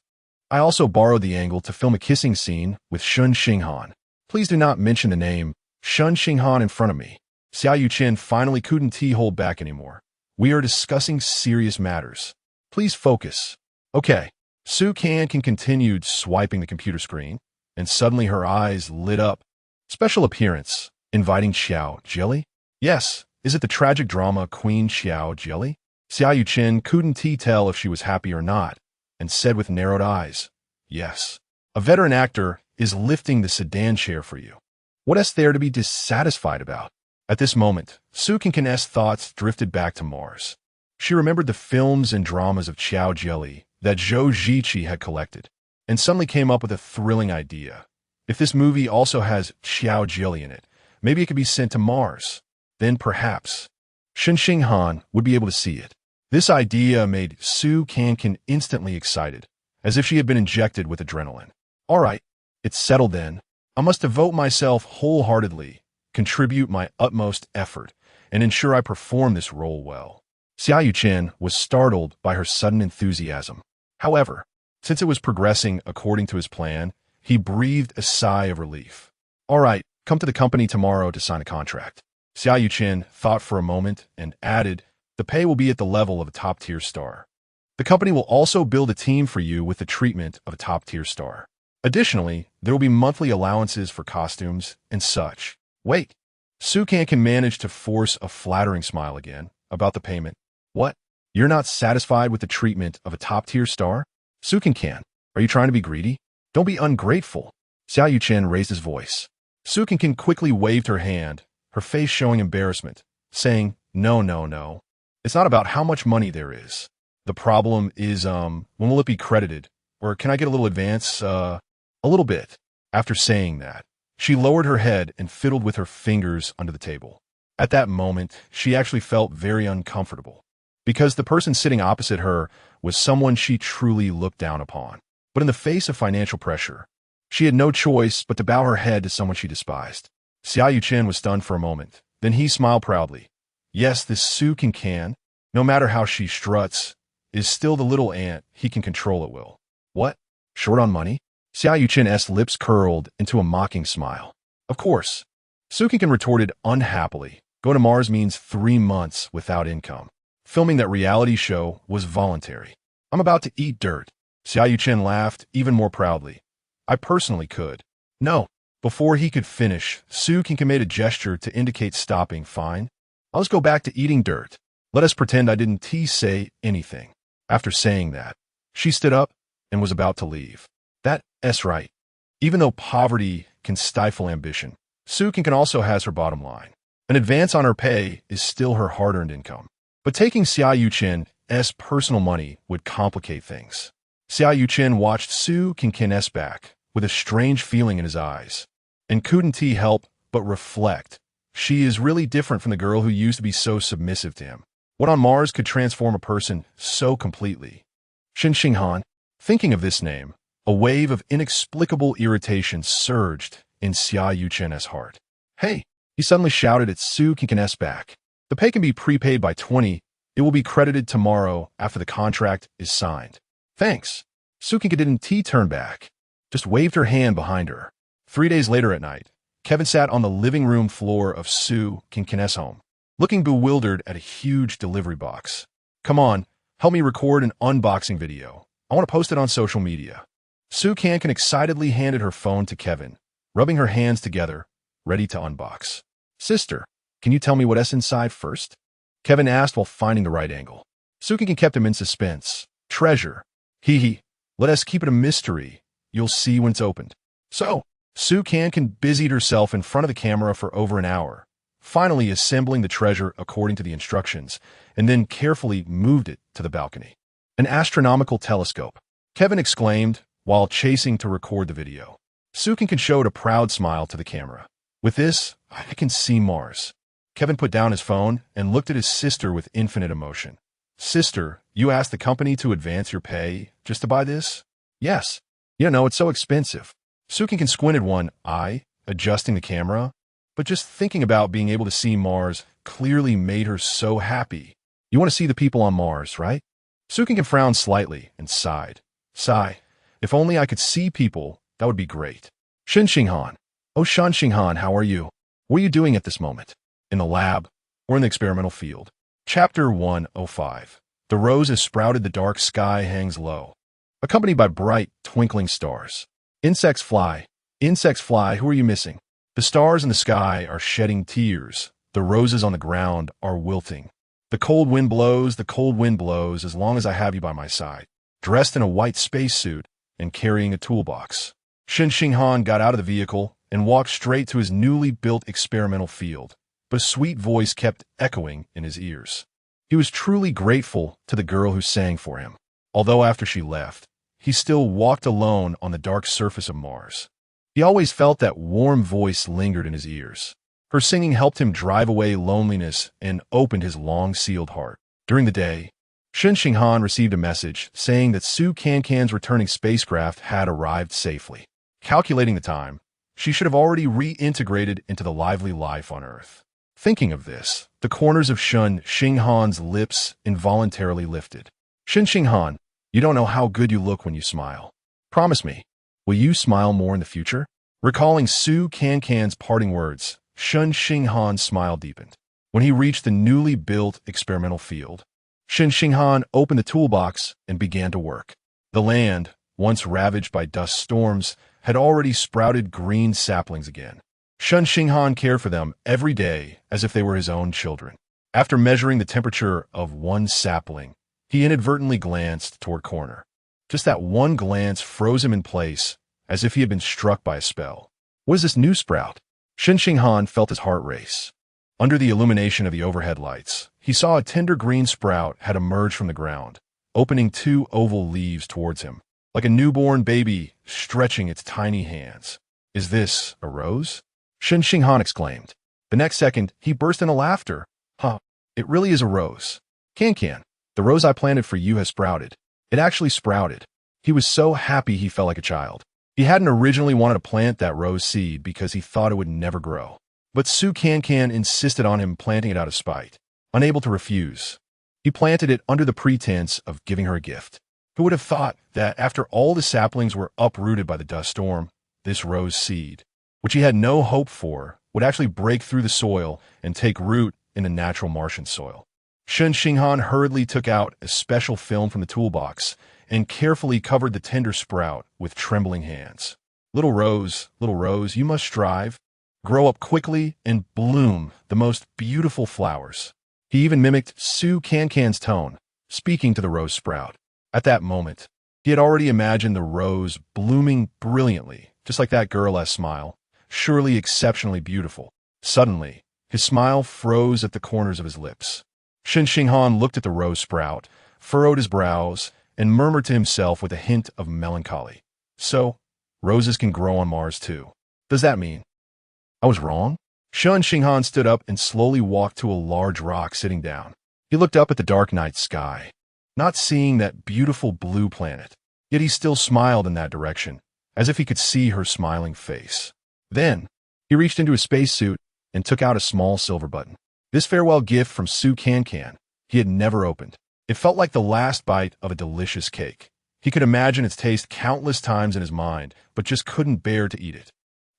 I also borrowed the angle to film a kissing scene with Shen Xinghan. Please do not mention the name Shen Xinghan in front of me. Xiao Yuchen finally couldn't hold back anymore. We are discussing serious matters. Please focus. Okay. Su can continued swiping the computer screen, and suddenly her eyes lit up. Special appearance, inviting Xiao Jelly? Yes, is it the tragic drama Queen Xiao Jelly? Xiao Yuchen couldn't tell if she was happy or not, and said with narrowed eyes, Yes. A veteran actor is lifting the sedan chair for you. What is there to be dissatisfied about? At this moment, Su Cancan's thoughts drifted back to Mars. She remembered the films and dramas of Xiao Jelly that Zhou Ziqi had collected, and suddenly came up with a thrilling idea. If this movie also has Xiao Jelly in it, maybe it could be sent to Mars. Then perhaps Shen Xinghan would be able to see it. This idea made Su Cancan instantly excited, as if she had been injected with adrenaline. All right, it's settled then. I must devote myself wholeheartedly, contribute my utmost effort, and ensure I perform this role well. Xiao Yuchen was startled by her sudden enthusiasm. However, since it was progressing according to his plan, he breathed a sigh of relief. All right, come to the company tomorrow to sign a contract. Xiao Yuchen thought for a moment and added, the pay will be at the level of a top-tier star. The company will also build a team for you with the treatment of a top-tier star. Additionally, there will be monthly allowances for costumes and such. Wait, Su can manage to force a flattering smile again about the payment. What? You're not satisfied with the treatment of a top-tier star? Su can, are you trying to be greedy? Don't be ungrateful. Xiao Yuchen raised his voice. Su can quickly waved her hand, her face showing embarrassment, saying, No. It's not about how much money there is. The problem is, when will it be credited? Or can I get a little advance, a little bit? After saying that, she lowered her head and fiddled with her fingers under the table. At that moment, she actually felt very uncomfortable, because the person sitting opposite her was someone she truly looked down upon. But in the face of financial pressure, she had no choice but to bow her head to someone she despised. Xiao Yuchen was stunned for a moment. Then he smiled proudly. Yes, this Su can, no matter how she struts, is still the little ant he can control at will. What? Short on money? Xiao Yuchen's lips curled into a mocking smile. Of course. Su can retorted unhappily. Going to Mars means 3 months without income. Filming that reality show was voluntary. I'm about to eat dirt. Xiao Yuchen laughed even more proudly. I personally could. No. Before he could finish, Su can made a gesture to indicate stopping. Fine. I'll just go back to eating dirt. Let us pretend I didn't say anything. After saying that, she stood up and was about to leave. That's right. Even though poverty can stifle ambition, Su can also has her bottom line. An advance on her pay is still her hard-earned income. But taking Xiao Yuchen's personal money would complicate things. Xiao Yuchen watched Su Cancan's back with a strange feeling in his eyes, and couldn't help but reflect. She is really different from the girl who used to be so submissive to him. What on Mars could transform a person so completely? Shen Xinghan. Thinking of this name, a wave of inexplicable irritation surged in Xiao Yuchen's heart. Hey, he suddenly shouted at Su Cancan's back. The pay can be prepaid by 20. It will be credited tomorrow after the contract is signed. Thanks. Su Cancan didn't turn back, just waved her hand behind her. 3 days later at night, Kevin sat on the living room floor of Su Cancan's home, looking bewildered at a huge delivery box. Come on, help me record an unboxing video. I want to post it on social media. Sue Cancan excitedly handed her phone to Kevin, rubbing her hands together, ready to unbox. Sister, can you tell me what's inside first? Kevin asked while finding the right angle. Sue Cancan kept him in suspense. Treasure. Hee hee. Let us keep it a mystery. You'll see when it's opened. So, Sue Cancan busied herself in front of the camera for over an hour, finally assembling the treasure according to the instructions, and then carefully moved it to the balcony. An astronomical telescope, Kevin exclaimed while chasing to record the video. Sue Cancan showed a proud smile to the camera. With this, I can see Mars. Kevin put down his phone and looked at his sister with infinite emotion. Sister, you asked the company to advance your pay just to buy this? Yes. You know, it's so expensive. Sue Cancan squinted one eye, adjusting the camera, but just thinking about being able to see Mars clearly made her so happy. You want to see the people on Mars, right? Sue Cancan frowned slightly and sighed. Sigh. If only I could see people, that would be great. Shen Xinghan. Oh, Shen Xinghan, how are you? What are you doing at this moment? In the lab or in the experimental field? Chapter 105. The rose has sprouted, the dark sky hangs low, accompanied by bright, twinkling stars. Insects fly. Insects fly, who are you missing? The stars in the sky are shedding tears. The roses on the ground are wilting. The cold wind blows, as long as I have you by my side. Dressed in a white spacesuit and carrying a toolbox, Shen Xinghan got out of the vehicle and walked straight to his newly built experimental field, but a sweet voice kept echoing in his ears. He was truly grateful to the girl who sang for him, although after she left, he still walked alone on the dark surface of Mars. He always felt that warm voice lingered in his ears. Her singing helped him drive away loneliness and opened his long-sealed heart. During the day, Shen Xinghan received a message saying that Sue Cancan's returning spacecraft had arrived safely. Calculating the time, she should have already reintegrated into the lively life on Earth. Thinking of this, the corners of Shen Xinghan's lips involuntarily lifted. Shen Xinghan, you don't know how good you look when you smile. Promise me, will you smile more in the future? Recalling Sue Cancan's parting words, Shen Xinghan's smile deepened. When he reached the newly built experimental field, Shen Xinghan opened the toolbox and began to work. The land, once ravaged by dust storms, had already sprouted green saplings again. Shen Xinghan cared for them every day as if they were his own children. After measuring the temperature of one sapling, he inadvertently glanced toward corner. Just that one glance froze him in place, as if he had been struck by a spell. What is this new sprout? Shen Xinghan felt his heart race. Under the illumination of the overhead lights, he saw a tender green sprout had emerged from the ground, opening two oval leaves towards him, like a newborn baby stretching its tiny hands. Is this a rose? Shen Xinghan exclaimed. The next second, he burst into laughter. Huh, it really is a rose. Cancan, the rose I planted for you has sprouted. It actually sprouted. He was so happy he felt like a child. He hadn't originally wanted to plant that rose seed because he thought it would never grow. But Sue Cancan insisted on him planting it out of spite. Unable to refuse, he planted it under the pretense of giving her a gift. Who would have thought that after all the saplings were uprooted by the dust storm, this rose seed, which he had no hope for, would actually break through the soil and take root in the natural Martian soil. Shen Xinghan hurriedly took out a special film from the toolbox and carefully covered the tender sprout with trembling hands. Little rose, you must strive. Grow up quickly and bloom the most beautiful flowers. He even mimicked Sue Cancan's tone, speaking to the rose sprout. At that moment, he had already imagined the rose blooming brilliantly, just like that girl's smile, surely exceptionally beautiful. Suddenly, his smile froze at the corners of his lips. Shen Xinghan looked at the rose sprout, furrowed his brows, and murmured to himself with a hint of melancholy. So, roses can grow on Mars too. Does that mean I was wrong? Shen Xinghan stood up and slowly walked to a large rock, sitting down. He looked up at the dark night sky, not seeing that beautiful blue planet. Yet he still smiled in that direction, as if he could see her smiling face. Then, he reached into his spacesuit and took out a small silver button. This farewell gift from Sue Cancan he had never opened. It felt like the last bite of a delicious cake. He could imagine its taste countless times in his mind, but just couldn't bear to eat it.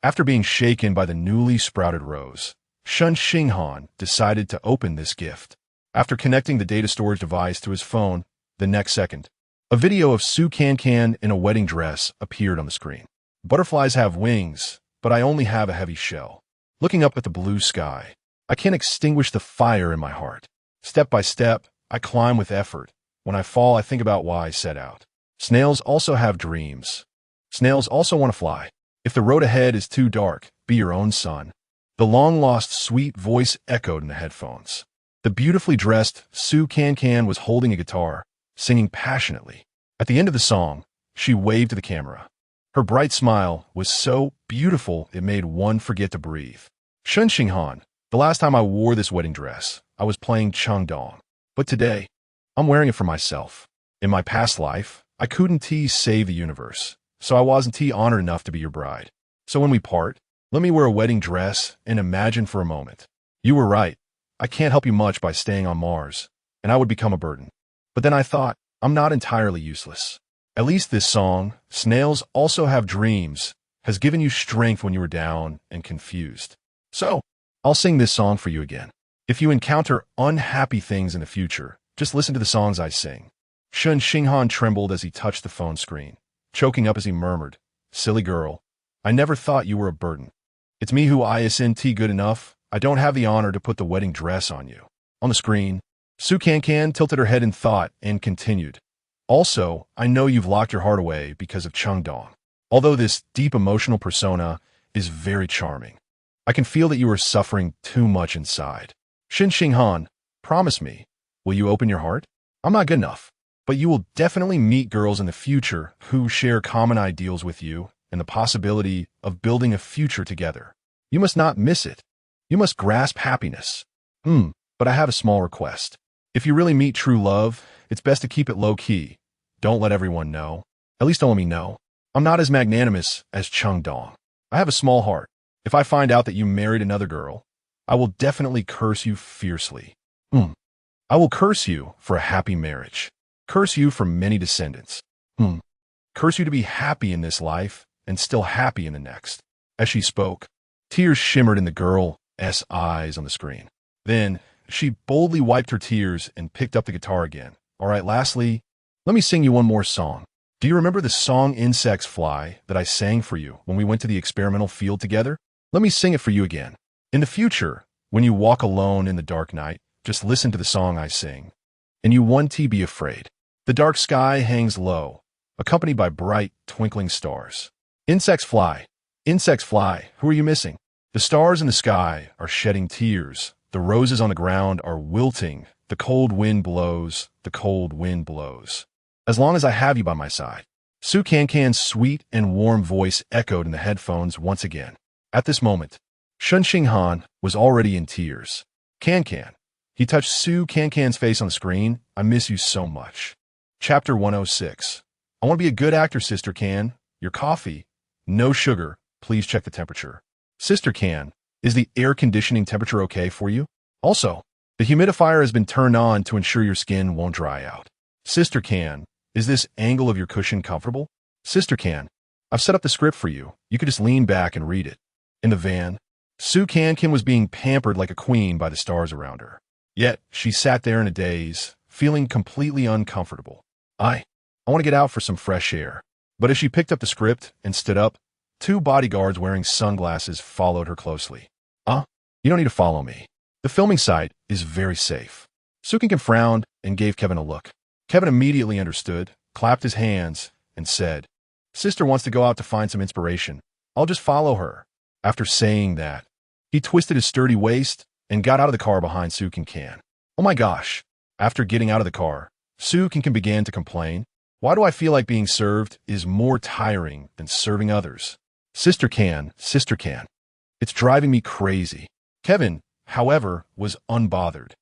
After being shaken by the newly sprouted rose, Shen Xinghan decided to open this gift. After connecting the data storage device to his phone, the next second, A video of Su Cancan in a wedding dress appeared on the screen. Butterflies have wings, but I only have a heavy shell. Looking up at the blue sky, I can't extinguish the fire in my heart. Step by step, I climb with effort. When I fall, I think about why I set out. Snails also have dreams. Snails also want to fly. If the road ahead is too dark, be your own sun. The long-lost sweet voice echoed in the headphones. The beautifully dressed Su Cancan was holding a guitar, singing passionately. At the end of the song, she waved to the camera. Her bright smile was so beautiful it made one forget to breathe. Shen Xinghan, the last time I wore this wedding dress, I was playing Chengdong. But today, I'm wearing it for myself. In my past life, I couldn't save the universe, so I wasn't honored enough to be your bride. So when we part, let me wear a wedding dress and imagine for a moment. You were right. I can't help you much by staying on Mars, and I would become a burden. But then I thought, I'm not entirely useless. At least this song, Snails Also Have Dreams, has given you strength when you were down and confused. So, I'll sing this song for you again. If you encounter unhappy things in the future, just listen to the songs I sing. Shen Xinghan trembled as he touched the phone screen, choking up as he murmured, "Silly girl, I never thought you were a burden. It's me who isn't good enough. I don't have the honor to put the wedding dress on you." On the screen, Su Cancan tilted her head in thought and continued. "Also, I know you've locked your heart away because of Chengdong. Although this deep emotional persona is very charming, I can feel that you are suffering too much inside. Shen Xinghan, promise me, will you open your heart? I'm not good enough, but you will definitely meet girls in the future who share common ideals with you and the possibility of building a future together. You must not miss it. You must grasp happiness. But I have a small request. If you really meet true love, it's best to keep it low-key. Don't let everyone know. At least don't let me know. I'm not as magnanimous as Chengdong. I have a small heart. If I find out that you married another girl, I will definitely curse you fiercely. I will curse you for a happy marriage. Curse you for many descendants. Curse you to be happy in this life and still happy in the next." As she spoke, tears shimmered in the girl's eyes on the screen. Then, she boldly wiped her tears and picked up the guitar again. "All right, lastly, let me sing you one more song. Do you remember the song Insects Fly that I sang for you when we went to the experimental field together? Let me sing it for you again. In the future, when you walk alone in the dark night, just listen to the song I sing. And you won't be afraid. The dark sky hangs low, accompanied by bright, twinkling stars. Insects fly. Insects fly. Who are you missing? The stars in the sky are shedding tears. The roses on the ground are wilting. The cold wind blows. The cold wind blows. As long as I have you by my side." Su Cancan's sweet and warm voice echoed in the headphones once again. At this moment, Shen Xinghan was already in tears. "Cancan." He touched Su Cancan's face on the screen. "I miss you so much." Chapter 106. "I want to be a good actor, Sister Can. Your coffee. No sugar. Please check the temperature." "Sister Can, is the air conditioning temperature okay for you? Also, the humidifier has been turned on to ensure your skin won't dry out." "Sister Can, is this angle of your cushion comfortable?" "Sister Can, I've set up the script for you. You could just lean back and read it." In the van, Su Cancan was being pampered like a queen by the stars around her. Yet, she sat there in a daze, feeling completely uncomfortable. I want to get out for some fresh air." But as she picked up the script and stood up, two bodyguards wearing sunglasses followed her closely. You don't need to follow me. The filming site is very safe." Su Cancan frowned and gave Kevin a look. Kevin immediately understood, clapped his hands, and said, "Sister wants to go out to find some inspiration. I'll just follow her." After saying that, he twisted his sturdy waist and got out of the car behind Su Cancan. "Oh my gosh." After getting out of the car, Su Cancan began to complain. "Why do I feel like being served is more tiring than serving others? Sister Can, it's driving me crazy." Kevin, however, was unbothered,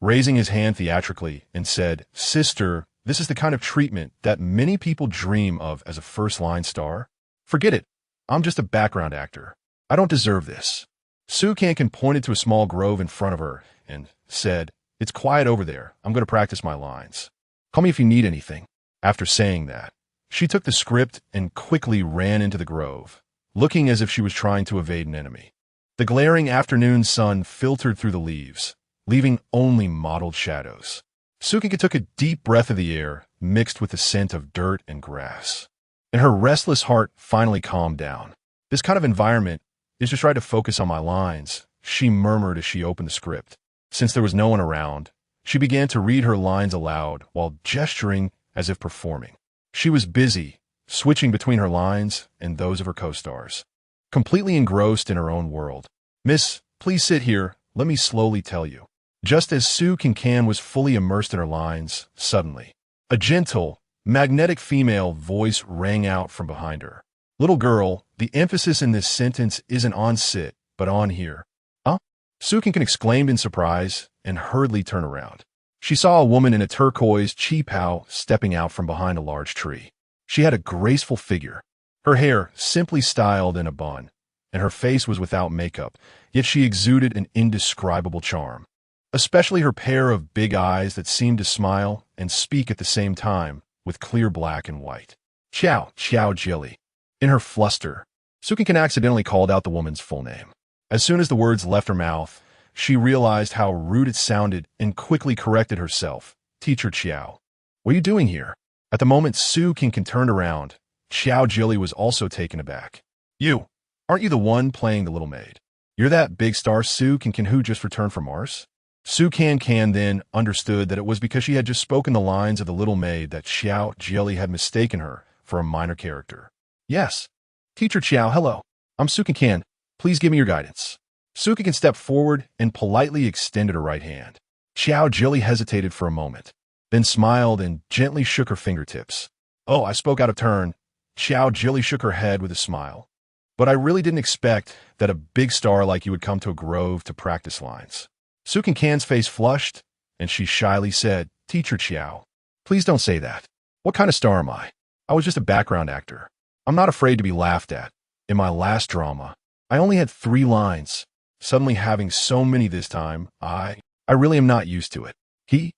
raising his hand theatrically and said, "Sister, this is the kind of treatment that many people dream of as a first-line star. Forget it. I'm just a background actor. I don't deserve this." Su Cancan pointed to a small grove in front of her and said, "It's quiet over there. I'm going to practice my lines. Call me if you need anything." After saying that, she took the script and quickly ran into the grove, looking as if she was trying to evade an enemy. The glaring afternoon sun filtered through the leaves, leaving only mottled shadows. Su Cancan took a deep breath of the air, mixed with the scent of dirt and grass. And her restless heart finally calmed down. This kind of environment is just right to focus on my lines, she murmured as she opened the script. Since there was no one around, she began to read her lines aloud while gesturing as if performing. She was busy, switching between her lines and those of her co-stars, completely engrossed in her own world. "Miss, please sit here, let me slowly tell you." Just as Cancan was fully immersed in her lines, suddenly, a gentle, magnetic female voice rang out from behind her. "Little girl, the emphasis in this sentence isn't on sit, but on here." "Huh?" Cancan exclaimed in surprise and hurriedly turned around. She saw a woman in a turquoise cheapao stepping out from behind a large tree. She had a graceful figure, her hair simply styled in a bun, and her face was without makeup, yet she exuded an indescribable charm. Especially her pair of big eyes that seemed to smile and speak at the same time, with clear black and white. "Ciao, ciao, Jilly." In her fluster, Cancan accidentally called out the woman's full name. As soon as the words left her mouth, she realized how rude it sounded and quickly corrected herself. "Teacher Chiao. What are you doing here?" At the moment Cancan turned around, Chiao Jilly was also taken aback. "You, aren't you the one playing the little maid? You're that big star Cancan who just returned from Mars?" Cancan then understood that it was because she had just spoken the lines of the little maid that Chiao Jilly had mistaken her for a minor character. "Yes. Teacher Chiao, hello. I'm Cancan. Please give me your guidance." Cancan stepped forward and politely extended her right hand. Chiao Jilly hesitated for a moment, then smiled and gently shook her fingertips. "Oh, I spoke out of turn." Chiao Jilly shook her head with a smile. "But I really didn't expect that a big star like you would come to a grove to practice lines." Cancan's face flushed, and she shyly said, "Teacher Chiao, please don't say that. What kind of star am I? I was just a background actor. I'm not afraid to be laughed at. In my last drama, I only had 3 lines. Suddenly having so many this time, I really am not used to it." He.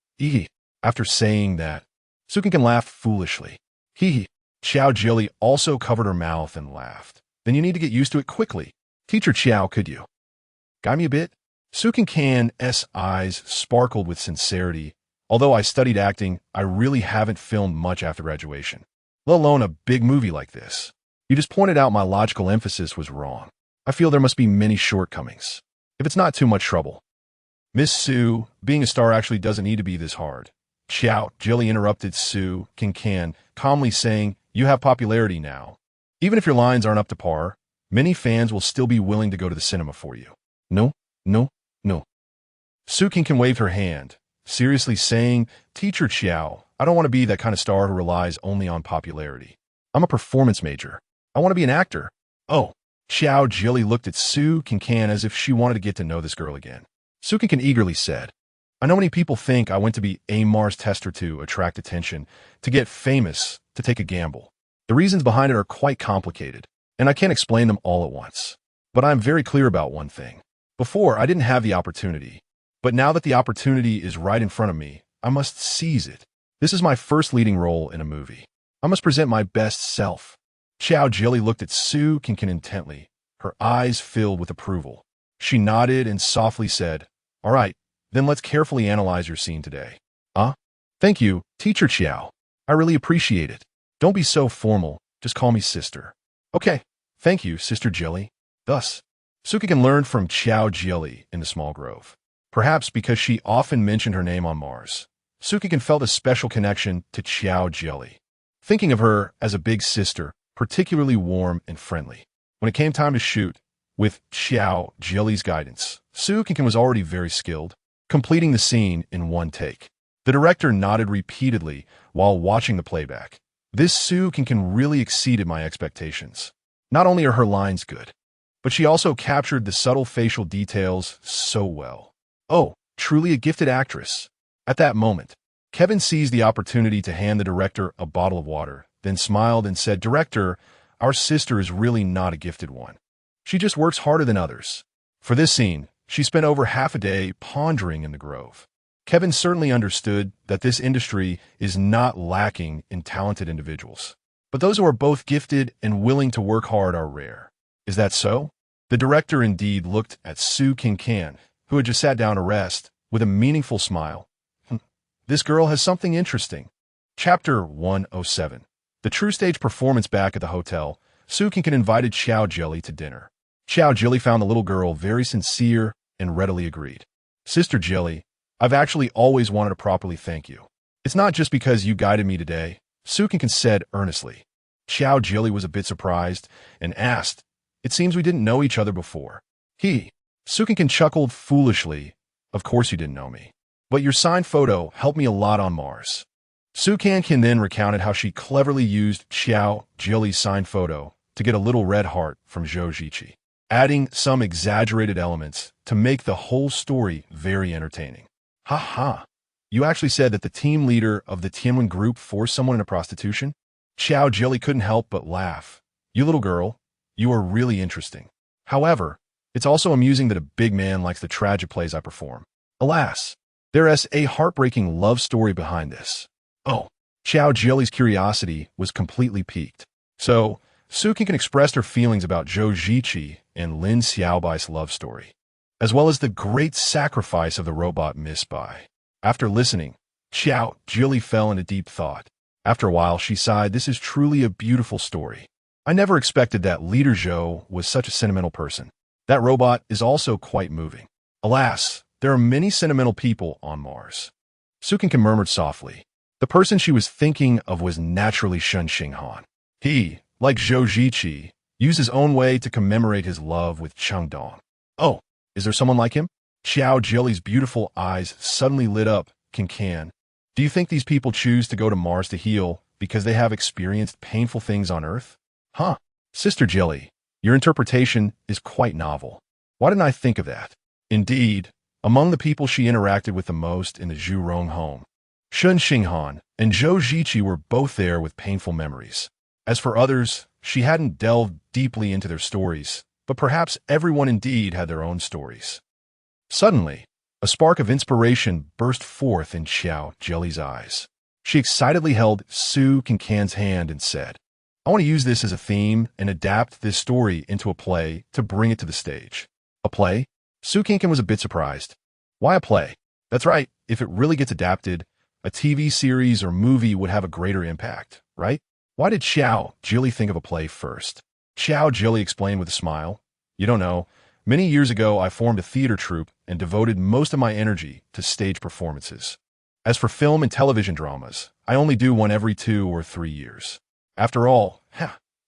After saying that, Cancan laughed foolishly. Chiao Jilly also covered her mouth and laughed. "Then you need to get used to it quickly. Teacher Chiao, could you guide me a bit?" Cancan's eyes sparkled with sincerity. "Although I studied acting, I really haven't filmed much after graduation, let alone a big movie like this. You just pointed out my logical emphasis was wrong. I feel there must be many shortcomings. If it's not too much trouble." "Miss Sue, being a star actually doesn't need to be this hard." Chiao Jilly interrupted Cancan, calmly saying, "You have popularity now. Even if your lines aren't up to par, many fans will still be willing to go to the cinema for you." No. Cancan waved her hand, seriously saying, "Teacher Chiao, I don't want to be that kind of star who relies only on popularity. I'm a performance major. I want to be an actor." "Oh." Chiao Jilly looked at Cancan as if she wanted to get to know this girl again. Cancan eagerly said, "I know many people think I went to be a Mars tester to attract attention, to get famous, to take a gamble. The reasons behind it are quite complicated, and I can't explain them all at once. But I'm very clear about one thing. Before, I didn't have the opportunity. But now that the opportunity is right in front of me, I must seize it. This is my first leading role in a movie. I must present my best self." Chiao Jilly looked at Cancan intently, her eyes filled with approval. She nodded and softly said, "All right, then let's carefully analyze your scene today." "Thank you, Teacher Chiao. I really appreciate it. Don't be so formal, just call me sister." "Okay, thank you, Sister Jilly." Thus, Cancan learned from Chiao Jilly in the small grove. Perhaps because she often mentioned her name on Mars, Cancan felt a special connection to Chiao Jilly, thinking of her as a big sister, particularly warm and friendly. When it came time to shoot, with Chiao Jilly's guidance, Cancan was already very skilled, completing the scene in one take. The director nodded repeatedly while watching the playback. This Cancan really exceeded my expectations. Not only are her lines good, but she also captured the subtle facial details so well. Oh, truly a gifted actress. At that moment, Kevin seized the opportunity to hand the director a bottle of water, then smiled and said, "Director, our sister is really not a gifted one. She just works harder than others." For this scene, she spent over half a day pondering in the grove. Kevin certainly understood that this industry is not lacking in talented individuals, but those who are both gifted and willing to work hard are rare. Is that so? The director indeed looked at Cancan, who had just sat down to rest, with a meaningful smile. This girl has something interesting. Chapter 107. The true stage performance. Back at the hotel, Su Cancan invited Xiao Jilly to dinner. Xiao Jilly found the little girl very sincere and readily agreed. Sister Jilly, I've actually always wanted to properly thank you. It's not just because you guided me today, Su Cancan said earnestly. Xiao Jilly was a bit surprised and asked, it seems we didn't know each other before. Su Cancan chuckled foolishly, of course you didn't know me. But your signed photo helped me a lot on Mars. Su Cancan then recounted how she cleverly used Xiao Jilly's signed photo to get a little red heart from Zhou Ziqi, adding some exaggerated elements to make the whole story very entertaining. Ha ha! You actually said that the team leader of the Tianwen group forced someone into prostitution? Xiao Jilly couldn't help but laugh. You little girl, you are really interesting. However, it's also amusing that a big man likes the tragic plays I perform. Alas, there is a heartbreaking love story behind this. Oh, Xiao Jilly's curiosity was completely piqued. So, Su Cancan expressed her feelings about Zhou Ziqi and Lin Xiaobai's love story, as well as the great sacrifice of the robot Miss Bai. After listening, Xiao Jilly fell into deep thought. After a while, she sighed, this is truly a beautiful story. I never expected that Leader Zhou was such a sentimental person. That robot is also quite moving. Alas, there are many sentimental people on Mars. Su Cancan murmured softly. The person she was thinking of was naturally Shen Xinghan. He, like Zhou Ziqi, used his own way to commemorate his love with Chengdong. Oh, is there someone like him? Xiao Jilly's beautiful eyes suddenly lit up. Cancan, do you think these people choose to go to Mars to heal because they have experienced painful things on Earth? Huh. Sister Jilly, your interpretation is quite novel. Why didn't I think of that? Indeed, among the people she interacted with the most in the Zhurong home, Shen Xinghan and Zhou Ziqi were both there with painful memories. As for others, she hadn't delved deeply into their stories, but perhaps everyone indeed had their own stories. Suddenly, a spark of inspiration burst forth in Xiao Jilly's eyes. She excitedly held Su Cancan's hand and said, I want to use this as a theme and adapt this story into a play to bring it to the stage. A play? Su Cancan was a bit surprised. Why a play? That's right, if it really gets adapted, a TV series or movie would have a greater impact, right? Why did Xiao Jilly think of a play first? Xiao Jilly explained with a smile. You don't know. Many years ago, I formed a theater troupe and devoted most of my energy to stage performances. As for film and television dramas, I only do one every 2 or 3 years. After all,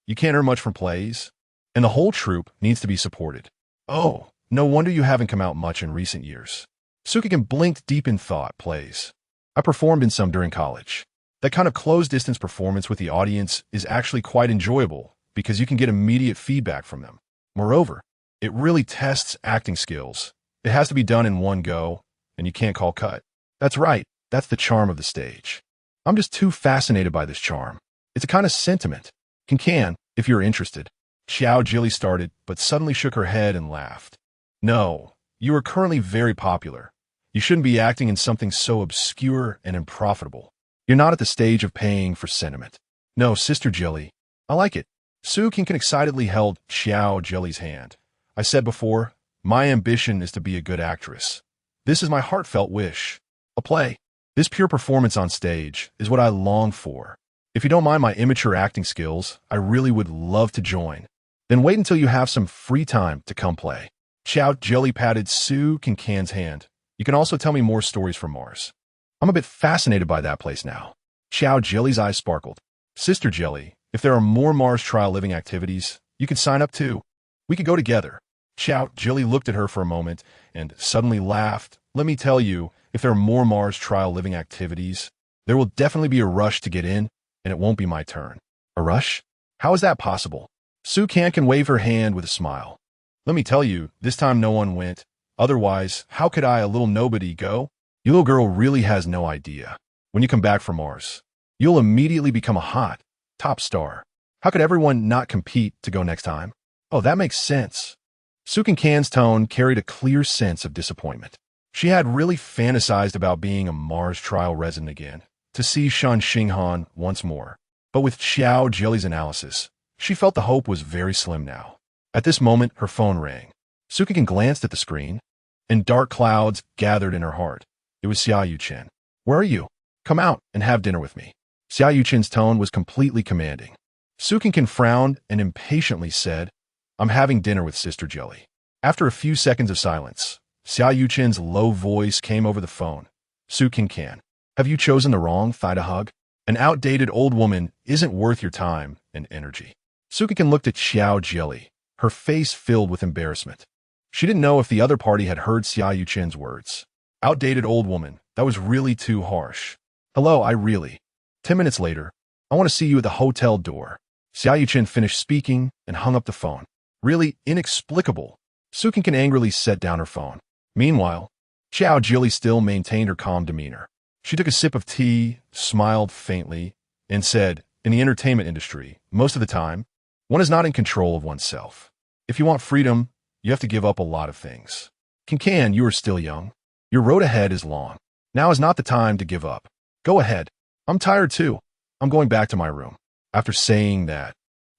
you can't earn much from plays, and the whole troupe needs to be supported. Oh, no wonder you haven't come out much in recent years. Su Cancan blinked deep in thought. Plays. I performed in some during college. That kind of closed-distance performance with the audience is actually quite enjoyable because you can get immediate feedback from them. Moreover, it really tests acting skills. It has to be done in one go, and you can't call cut. That's right, that's the charm of the stage. I'm just too fascinated by this charm. It's a kind of sentiment. Cancan, if you're interested. Xiao Jilly started, but suddenly shook her head and laughed. No, you are currently very popular. You shouldn't be acting in something so obscure and unprofitable. You're not at the stage of paying for sentiment. No, Sister Jilly. I like it. Su Cancan excitedly held Xiao Jilly's hand. I said before, my ambition is to be a good actress. This is my heartfelt wish. A play. This pure performance on stage is what I long for. If you don't mind my immature acting skills, I really would love to join. Then wait until you have some free time to come play. Xiao Jilly patted Su Cancan's hand. You can also tell me more stories from Mars. I'm a bit fascinated by that place now. Xiao Jilly's eyes sparkled. Sister Jilly, if there are more Mars trial living activities, you could sign up too. We could go together. Xiao Jilly looked at her for a moment and suddenly laughed. Let me tell you, if there are more Mars trial living activities, there will definitely be a rush to get in, and it won't be my turn. A rush? How is that possible? Su Cancan waved her hand with a smile. Let me tell you, this time no one went. Otherwise, how could I, a little nobody, go? You little girl really has no idea. When you come back from Mars, you'll immediately become a hot, top star. How could everyone not compete to go next time? Oh, that makes sense. Su Cancan's tone carried a clear sense of disappointment. She had really fantasized about being a Mars trial resident again, to see Shen Xinghan once more. But with Xiao Jilly's analysis, she felt the hope was very slim now. At this moment, her phone rang. Su Cancan glanced at the screen, and dark clouds gathered in her heart. It was Xia Yuchen. Where are you? Come out and have dinner with me. Xiao Yuchen's tone was completely commanding. Su Cancan frowned and impatiently said, I'm having dinner with Sister Jelly. After a few seconds of silence, Xiao Yuchen's low voice came over the phone. Su Cancan, have you chosen the wrong thigh to hug? An outdated old woman isn't worth your time and energy. Su Cancan looked at Xiao Jelly, her face filled with embarrassment. She didn't know if the other party had heard Xiao Yuchen's words. Outdated old woman, that was really too harsh. Hello, 10 minutes later, I want to see you at the hotel door. Xiao Yuchen finished speaking and hung up the phone. Really inexplicable. Su Cancan angrily set down her phone. Meanwhile, Xiao Jelly still maintained her calm demeanor. She took a sip of tea, smiled faintly, and said, in the entertainment industry, most of the time, one is not in control of oneself. If you want freedom, you have to give up a lot of things. Cancan, you are still young. Your road ahead is long. Now is not the time to give up. Go ahead. I'm tired too. I'm going back to my room. After saying that,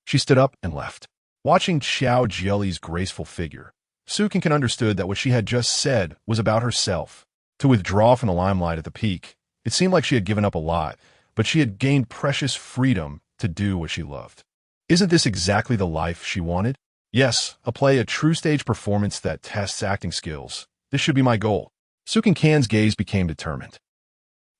she stood up and left. Watching Xiao Jelly's graceful figure, Su Cancan understood that what she had just said was about herself. To withdraw from the limelight at the peak, it seemed like she had given up a lot, but she had gained precious freedom to do what she loved. Isn't this exactly the life she wanted? Yes, a true stage performance that tests acting skills. This should be my goal. Su Cancan's gaze became determined.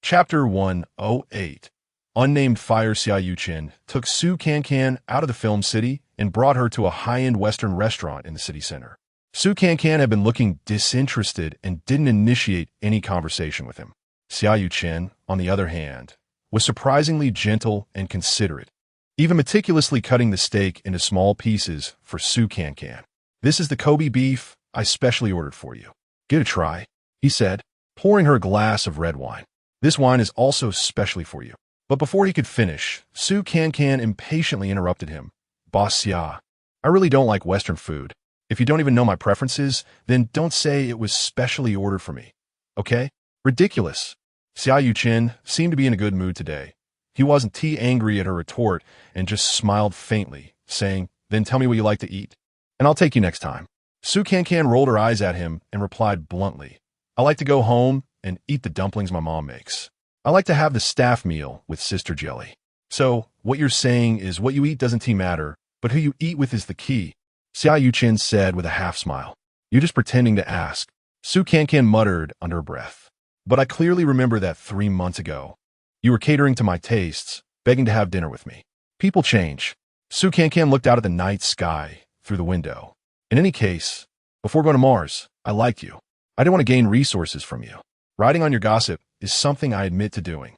Chapter 108. Unnamed Fire. Xiao Yuchen took Su Cancan out of the film city and brought her to a high-end Western restaurant in the city center. Su Cancan had been looking disinterested and didn't initiate any conversation with him. Xiao Yuchen, on the other hand, was surprisingly gentle and considerate, even meticulously cutting the steak into small pieces for Su Cancan. This is the Kobe beef I specially ordered for you. Give it a try, he said, pouring her a glass of red wine. This wine is also specially for you. But before he could finish, Su Cancan impatiently interrupted him. Boss Xia, I really don't like Western food. If you don't even know my preferences, then don't say it was specially ordered for me. Okay? Ridiculous. Xiao Yuchen seemed to be in a good mood today. He wasn't too angry at her retort and just smiled faintly, saying, then tell me what you like to eat, and I'll take you next time. Su Cancan rolled her eyes at him and replied bluntly, I like to go home and eat the dumplings my mom makes. I like to have the staff meal with Sister Jelly. So, what you're saying is what you eat doesn't matter, but who you eat with is the key, Xiao Yuchen said with a half-smile. You're just pretending to ask. Su Cancan muttered under her breath. But I clearly remember that 3 months ago. You were catering to my tastes, begging to have dinner with me. People change. Su Cancan looked out at the night sky through the window. In any case, before going to Mars, I liked you. I didn't want to gain resources from you. Riding on your gossip is something I admit to doing.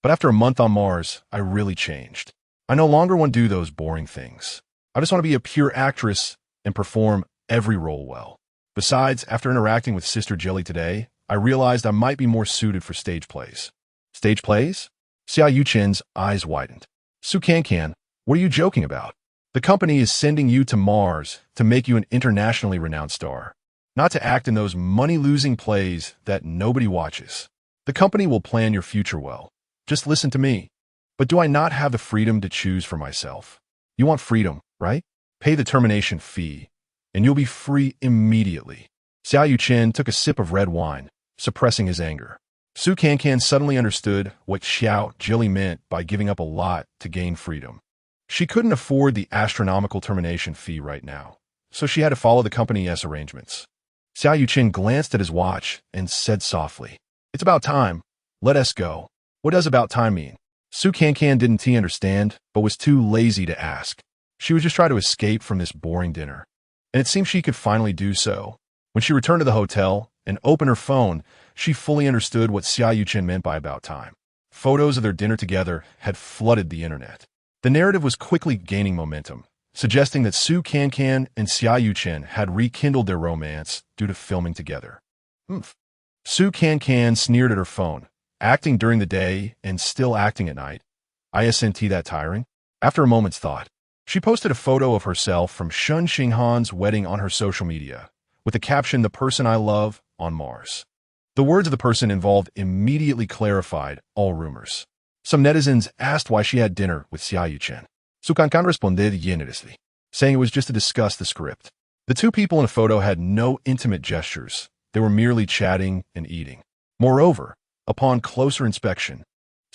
But after a month on Mars, I really changed. I no longer want to do those boring things. I just want to be a pure actress and perform every role well. Besides, after interacting with Sister Jelly today, I realized I might be more suited for stage plays. Stage plays? Xiao Yuchen's eyes widened. Su Cancan, what are you joking about? The company is sending you to Mars to make you an internationally renowned star, not to act in those money-losing plays that nobody watches. The company will plan your future well. Just listen to me. But do I not have the freedom to choose for myself? You want freedom, right? Pay the termination fee, and you'll be free immediately. Xiao Yuchen took a sip of red wine, suppressing his anger. Su Cancan suddenly understood what Xiao Jelly meant by giving up a lot to gain freedom. She couldn't afford the astronomical termination fee right now, so she had to follow the company's arrangements. Xiao Yuchen glanced at his watch and said softly, It's about time. Let us go. What does about time mean? Su Cancan didn't understand, but was too lazy to ask. She was just trying to escape from this boring dinner, and it seemed she could finally do so. When she returned to the hotel and opened her phone, she fully understood what Xiao Yuchen meant by about time. Photos of their dinner together had flooded the internet. The narrative was quickly gaining momentum, suggesting that Su Cancan and Xiao Yuchen had rekindled their romance due to filming together. Su Cancan sneered at her phone, acting during the day and still acting at night. Isn't that tiring? After a moment's thought, she posted a photo of herself from Shen Xinghan's wedding on her social media, with the caption, The person I love, on Mars. The words of the person involved immediately clarified all rumors. Some netizens asked why she had dinner with Xiao Yuchen. Su Cancan responded generously, saying it was just to discuss the script. The two people in the photo had no intimate gestures. They were merely chatting and eating. Moreover, upon closer inspection,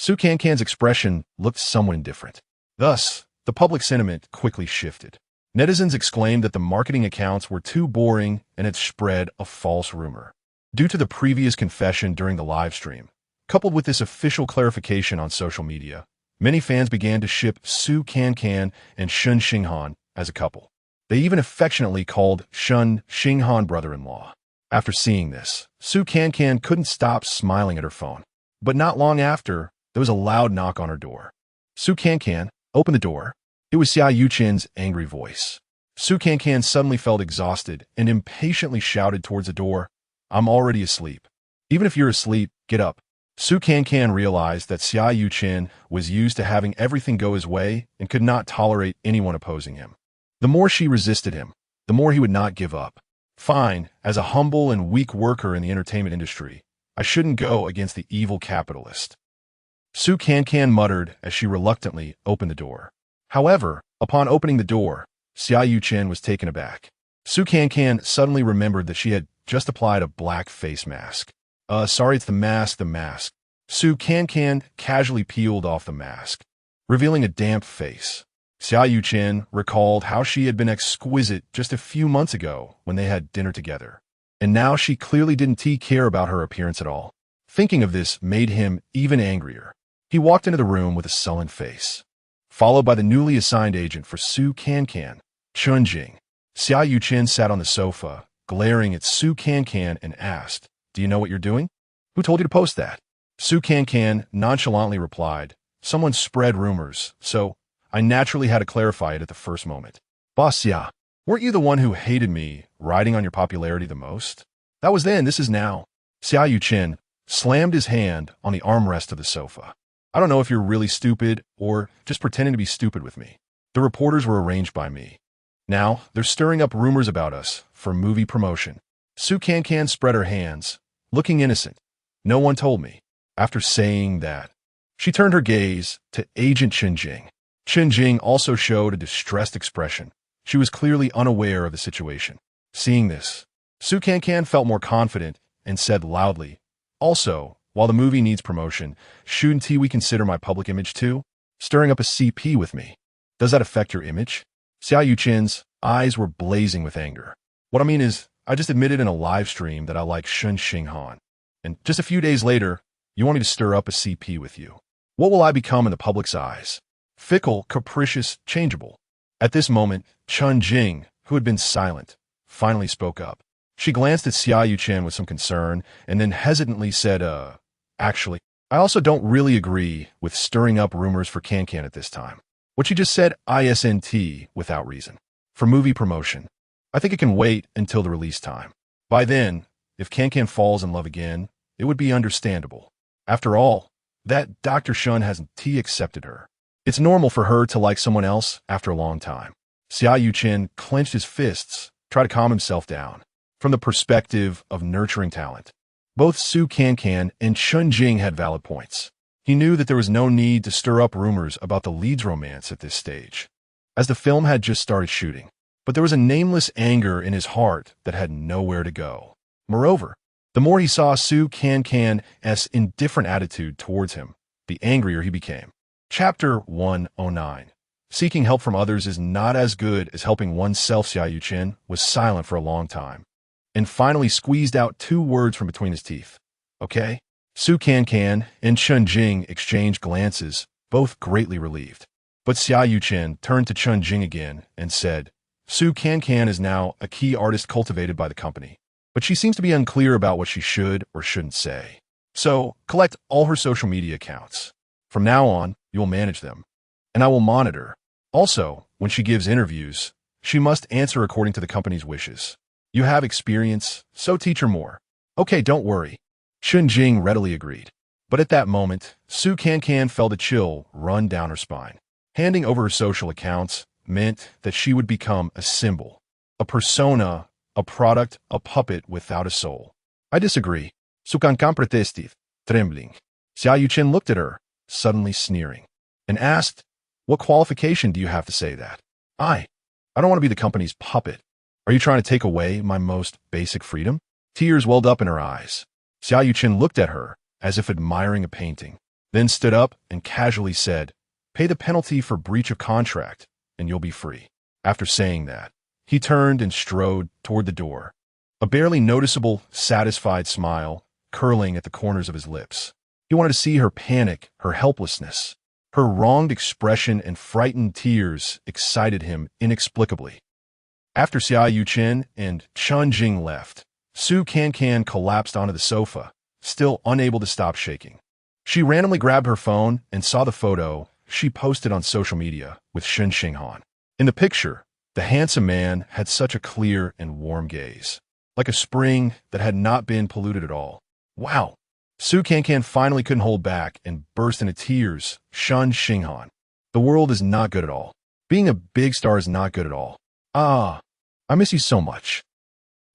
Su Cancan's expression looked somewhat indifferent. Thus, the public sentiment quickly shifted. Netizens exclaimed that the marketing accounts were too boring and had spread a false rumor. Due to the previous confession during the live stream, coupled with this official clarification on social media, many fans began to ship Su Cancan and Shen Xinghan as a couple. They even affectionately called Shen Xinghan brother-in-law. After seeing this, Su Cancan couldn't stop smiling at her phone. But not long after, there was a loud knock on her door. Su Cancan, open the door. It was Xia Yuchen's angry voice. Su Cancan suddenly felt exhausted and impatiently shouted towards the door, I'm already asleep. Even if you're asleep, get up. Su Cancan realized that Xia Yuchen was used to having everything go his way and could not tolerate anyone opposing him. The more she resisted him, the more he would not give up. Fine, as a humble and weak worker in the entertainment industry, I shouldn't go against the evil capitalist. Su Cancan muttered as she reluctantly opened the door. However, upon opening the door, Xia Yuchen was taken aback. Su Cancan suddenly remembered that she had just applied a black face mask. Sorry, it's the mask. Su Cancan casually peeled off the mask, revealing a damp face. Xia Yuchen recalled how she had been exquisite just a few months ago when they had dinner together. And now she clearly didn't care about her appearance at all. Thinking of this made him even angrier. He walked into the room with a sullen face, followed by the newly assigned agent for Su Cancan, Chun Jing. Xia Yuchen sat on the sofa, glaring at Su Cancan and asked, Do you know what you're doing? Who told you to post that? Su Cancan nonchalantly replied, Someone spread rumors, so I naturally had to clarify it at the first moment. Boss Xia, weren't you the one who hated me, riding on your popularity the most? That was then, this is now. Xia Yuchen slammed his hand on the armrest of the sofa. I don't know if you're really stupid or just pretending to be stupid with me. The reporters were arranged by me. Now, they're stirring up rumors about us for movie promotion. Su Cancan spread her hands, looking innocent. No one told me. After saying that, she turned her gaze to Agent Chen Jing. Chen Jing also showed a distressed expression. She was clearly unaware of the situation. Seeing this, Su Cancan felt more confident and said loudly, Also, while the movie needs promotion, shouldn't we consider my public image too? Stirring up a CP with me. Does that affect your image? Xia Yuchen's eyes were blazing with anger. What I mean is, I just admitted in a live stream that I like Shen Xinghan. And just a few days later, you want me to stir up a CP with you. What will I become in the public's eyes? Fickle, capricious, changeable. At this moment, Chun Jing, who had been silent, finally spoke up. She glanced at Xia Yuchen with some concern and then hesitantly said, Actually, I also don't really agree with stirring up rumors for Cancan at this time. What she just said, ISNT, without reason. For movie promotion, I think it can wait until the release time. By then, if Cancan falls in love again, it would be understandable. After all, that Dr. Shun hasn't accepted her. It's normal for her to like someone else after a long time. Xia Yuchen clenched his fists, tried to calm himself down. From the perspective of nurturing talent, both Su Cancan and Chun Jing had valid points. He knew that there was no need to stir up rumors about the lead's romance at this stage, as the film had just started shooting. But there was a nameless anger in his heart that had nowhere to go. Moreover, the more he saw Su Cancan's indifferent attitude towards him, the angrier he became. Chapter 109. Seeking help from others is not as good as helping oneself. Xia Yuchen was silent for a long time, and finally squeezed out 2 words from between his teeth. Okay? Su Cancan and Chun Jing exchanged glances, both greatly relieved. But Xia Yuchen turned to Chun Jing again and said, Su Cancan is now a key artist cultivated by the company, but she seems to be unclear about what she should or shouldn't say. So, collect all her social media accounts. From now on, you will manage them, and I will monitor. Also, when she gives interviews, she must answer according to the company's wishes. You have experience, so teach her more. Okay, don't worry. Chun Jing readily agreed. But at that moment, Su Cancan felt a chill run down her spine. Handing over her social accounts meant that she would become a symbol, a persona, a product, a puppet without a soul. I disagree. Su Cancan protested, trembling. Xia Yuchen looked at her, suddenly sneering, and asked, What qualification do you have to say that? I don't want to be the company's puppet. Are you trying to take away my most basic freedom? Tears welled up in her eyes. Xia Yuchen looked at her as if admiring a painting. then stood up and casually said, "Pay the penalty for breach of contract, and you'll be free." After saying that, he turned and strode toward the door, a barely noticeable, satisfied smile curling at the corners of his lips. He wanted to see her panic, her helplessness. Her wronged expression and frightened tears excited him inexplicably. After Xia Yuchen and Chen Jing left, Su Cancan collapsed onto the sofa, still unable to stop shaking. She randomly grabbed her phone and saw the photo she posted on social media with Shen Xinghan. In the picture, the handsome man had such a clear and warm gaze, like a spring that had not been polluted at all. Wow! Su Cancan finally couldn't hold back and burst into tears. Shen Xinghan. The world is not good at all. Being a big star is not good at all. Ah, I miss you so much.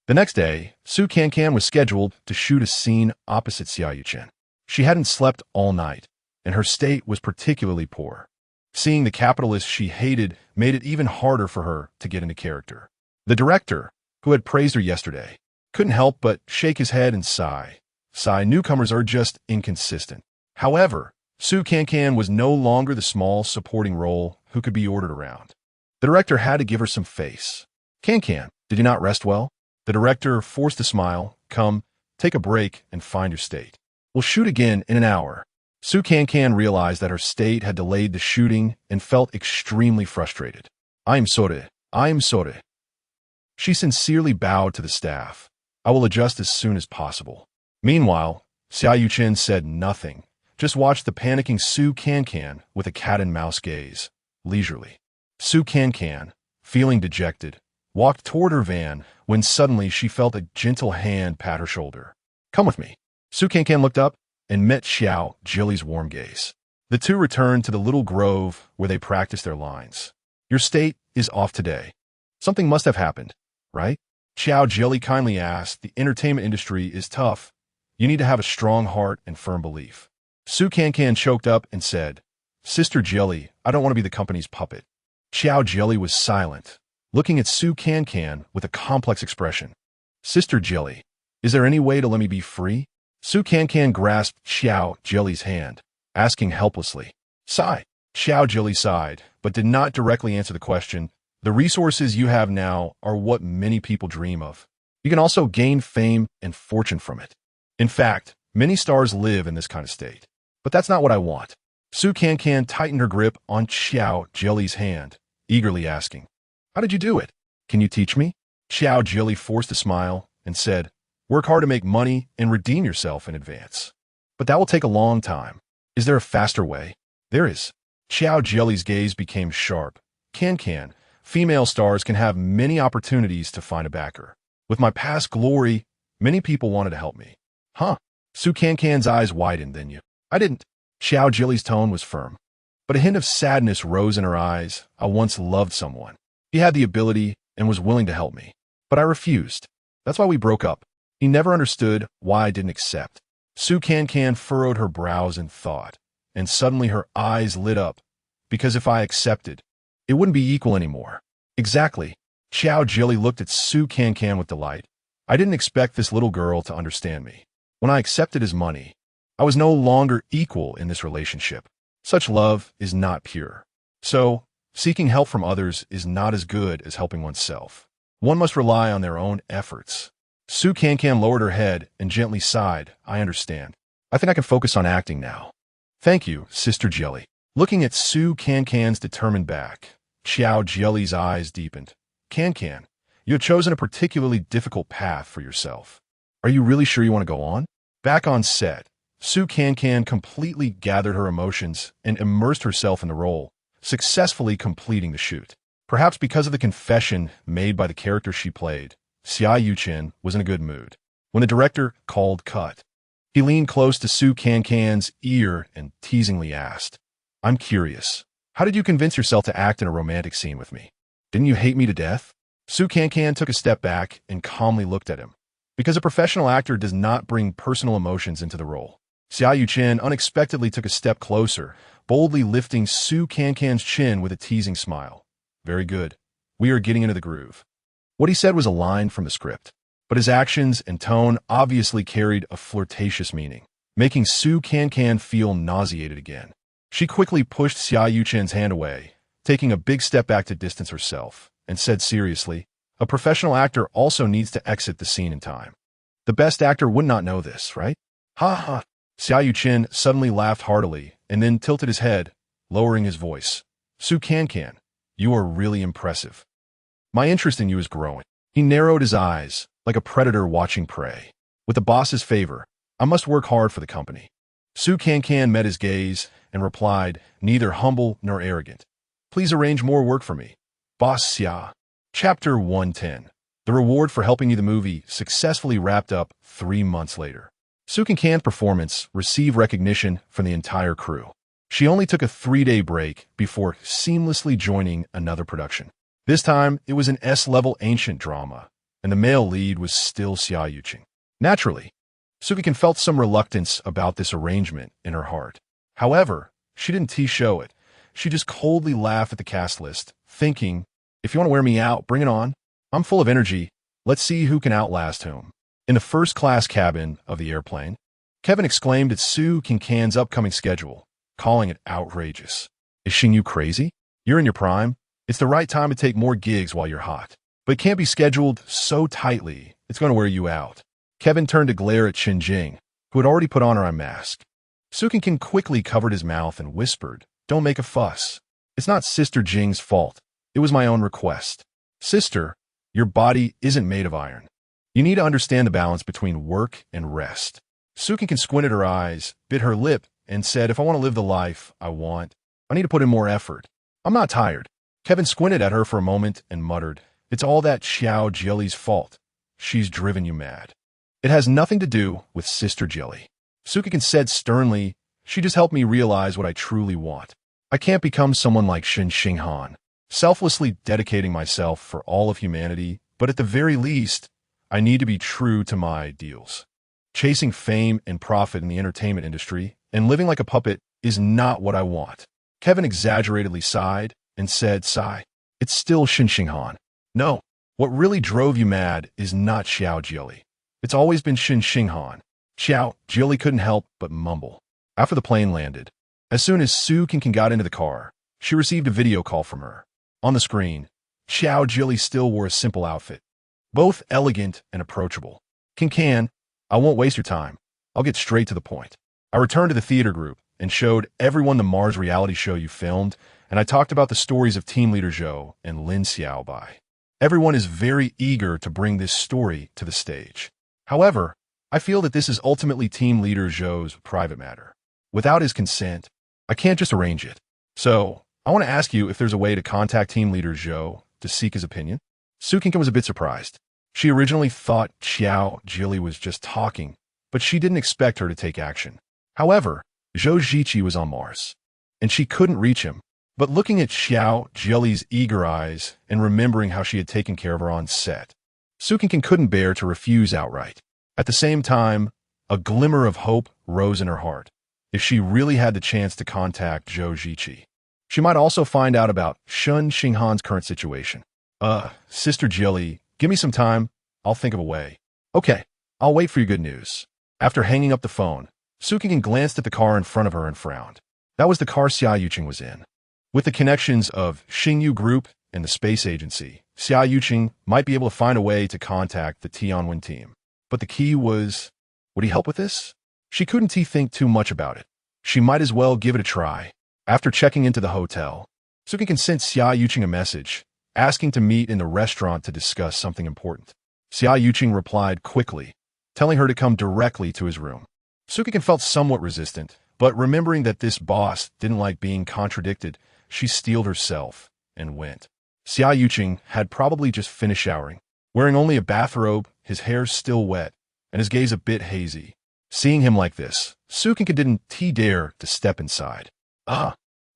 The next day, Su Cancan was scheduled to shoot a scene opposite Xia Yuchen. She hadn't slept all night, and her state was particularly poor. Seeing the capitalist she hated made it even harder for her to get into character. The director, who had praised her yesterday, couldn't help but shake his head and sigh. Newcomers are just inconsistent. However, Su Cancan was no longer the small supporting role who could be ordered around. The director had to give her some face. "Cancan, did you not rest well?" The director forced a smile. "Come, take a break and find your state. We'll shoot again in an hour." Su Cancan realized that her state had delayed the shooting and felt extremely frustrated. I'm sorry. She sincerely bowed to the staff. "I will adjust as soon as possible." Meanwhile, Xia Yuchen said nothing, just watched the panicking Su Cancan with a cat-and-mouse gaze, leisurely. Su Cancan, feeling dejected, walked toward her van when suddenly she felt a gentle hand pat her shoulder. "Come with me." Su Cancan looked up and met Xiao Jili's warm gaze. The two returned to the little grove where they practiced their lines. "Your state is off today. Something must have happened, right?" Xiao Jili kindly asked. "The entertainment industry is tough. You need to have a strong heart and firm belief." Su Cancan choked up and said, "Sister Jili, I don't want to be the company's puppet." Xiao Jili was silent, looking at Su Cancan with a complex expression. "Sister Jili, is there any way to let me be free?" Su Cancan grasped Xiao Jili's hand, asking helplessly. "Sigh." Xiao Jili sighed, but did not directly answer the question. "The resources you have now are what many people dream of. You can also gain fame and fortune from it. In fact, many stars live in this kind of state. But that's not what I want." Su Cancan tightened her grip on Xiao Jili's hand, eagerly asking, "How did you do it? Can you teach me?" Xiao Jili forced a smile and said, "Work hard to make money and redeem yourself in advance. But that will take a long time. Is there a faster way?" "There is." Xiao Jili's gaze became sharp. "Cancan, female stars can have many opportunities to find a backer. With my past glory, many people wanted to help me." "Huh?" Su Cancan's eyes widened. "Then you." "I didn't." Xiao Jili's tone was firm, but a hint of sadness rose in her eyes. "I once loved someone. He had the ability and was willing to help me. But I refused. That's why we broke up. He never understood why I didn't accept." Su Cancan furrowed her brows in thought, and suddenly her eyes lit up. "Because if I accepted, it wouldn't be equal anymore." "Exactly." Xiao Jili looked at Su Cancan with delight. "I didn't expect this little girl to understand me. When I accepted his money, I was no longer equal in this relationship. Such love is not pure. So, seeking help from others is not as good as helping oneself. One must rely on their own efforts." Su Cancan lowered her head and gently sighed. "I understand. I think I can focus on acting now." "Thank you, Sister Jili." Looking at Su Cancan's determined back, Xiao Jili's eyes deepened. "Cancan, you have chosen a particularly difficult path for yourself. Are you really sure you want to go on?" Back on set, Su Cancan completely gathered her emotions and immersed herself in the role, successfully completing the shoot. Perhaps because of the confession made by the character she played, Xia Yuchen was in a good mood. When the director called cut, he leaned close to Su Cancan's ear and teasingly asked, "I'm curious. How did you convince yourself to act in a romantic scene with me? Didn't you hate me to death?" Su Cancan took a step back and calmly looked at him. Because a professional actor does not bring personal emotions into the role. Xia Yuchen unexpectedly took a step closer, boldly lifting Su Cancan's chin with a teasing smile. "Very good. We are getting into the groove." What he said was a line from the script, but his actions and tone obviously carried a flirtatious meaning. making Su Cancan feel nauseated again. She quickly pushed Xia Yuchen's hand away, taking a big step back to distance herself, and said seriously, "A professional actor also needs to exit the scene in time. The best actor would not know this, right?" "Ha ha." Xia Yuchen suddenly laughed heartily and then tilted his head, lowering his voice. "Su Cancan, you are really impressive. My interest in you is growing." He narrowed his eyes, like a predator watching prey. "With the boss's favor, I must work hard for the company." Su Cancan met his gaze and replied, neither humble nor arrogant, "Please arrange more work for me, Boss Xia." Chapter 110. The reward for helping you the movie successfully wrapped up 3 months later. Su Cancan's performance received recognition from the entire crew. She only took a 3-day break before seamlessly joining another production. This time, it was an S-level ancient drama, and the male lead was still Xia Yuqing. Naturally, Su Cancan felt some reluctance about this arrangement in her heart. However, she didn't show it. She just coldly laughed at the cast list, thinking, "If you want to wear me out, bring it on. I'm full of energy. Let's see who can outlast whom." In the first-class cabin of the airplane, Kevin exclaimed at Su Cancan's upcoming schedule, calling it outrageous. "Is Xingyu crazy? You're in your prime. It's the right time to take more gigs while you're hot. But it can't be scheduled so tightly, it's going to wear you out." Kevin turned to glare at Chen Jing, who had already put on her eye mask. Su Cancan quickly covered his mouth and whispered, "Don't make a fuss. It's not Sister Jing's fault. It was my own request. Sister, your body isn't made of iron. You need to understand the balance between work and rest." Su Cancan squinted her eyes, bit her lip, and said, "If I want to live the life I want, I need to put in more effort. I'm not tired." Kevin squinted at her for a moment and muttered, "It's all that Xiao Jilly's fault. She's driven you mad." "It has nothing to do with Sister Jilly," Su Cancan said sternly. "She just helped me realize what I truly want. I can't become someone like Shen Xinghan, selflessly dedicating myself for all of humanity, but at the very least, I need to be true to my ideals. Chasing fame and profit in the entertainment industry and living like a puppet is not what I want." Kevin exaggeratedly sighed and said, "Sigh, it's still Shen Xinghan. No, what really drove you mad is not Xiao Jilly. It's always been Shen Xinghan." Xiao Jilly couldn't help but mumble. After the plane landed, as soon as Su Cancan got into the car, she received a video call from her. On the screen, Xiao Jilly still wore a simple outfit, both elegant and approachable. "Cancan, I won't waste your time. I'll get straight to the point. I returned to the theater group and showed everyone the Mars reality show you filmed, and I talked about the stories of Team Leader Zhou and Lin Xiaobai. Everyone is very eager to bring this story to the stage. However, I feel that this is ultimately Team Leader Zhou's private matter. Without his consent, I can't just arrange it. So, I want to ask you if there's a way to contact Team Leader Zhou to seek his opinion." Su Cancan was a bit surprised. She originally thought Xiao Jilly was just talking, but she didn't expect her to take action. However, Zhou Ziqi was on Mars, and she couldn't reach him. But looking at Xiao Jilly's eager eyes and remembering how she had taken care of her on set, Su Cancan couldn't bear to refuse outright. At the same time, a glimmer of hope rose in her heart. If she really had the chance to contact Zhou Ziqi, she might also find out about Shen Xinghan's current situation. Sister Jilly, give me some time. I'll think of a way." "Okay, I'll wait for your good news." After hanging up the phone, Su Cancan glanced at the car in front of her and frowned. That was the car Xia Yuqing was in. With the connections of Xingyu Group and the space agency, Xia Yuqing might be able to find a way to contact the Tianwen team. But the key was, would he help with this? She couldn't think too much about it. She might as well give it a try. After checking into the hotel, Su Cancan sent Xia Yuqing a message, asking to meet in the restaurant to discuss something important. Xia Yuqing replied quickly, telling her to come directly to his room. Su Cancan felt somewhat resistant, but remembering that this boss didn't like being contradicted, she steeled herself and went. Xia Yuqing had probably just finished showering, wearing only a bathrobe, his hair still wet, and his gaze a bit hazy. Seeing him like this, Su Cancan didn't dare to step inside.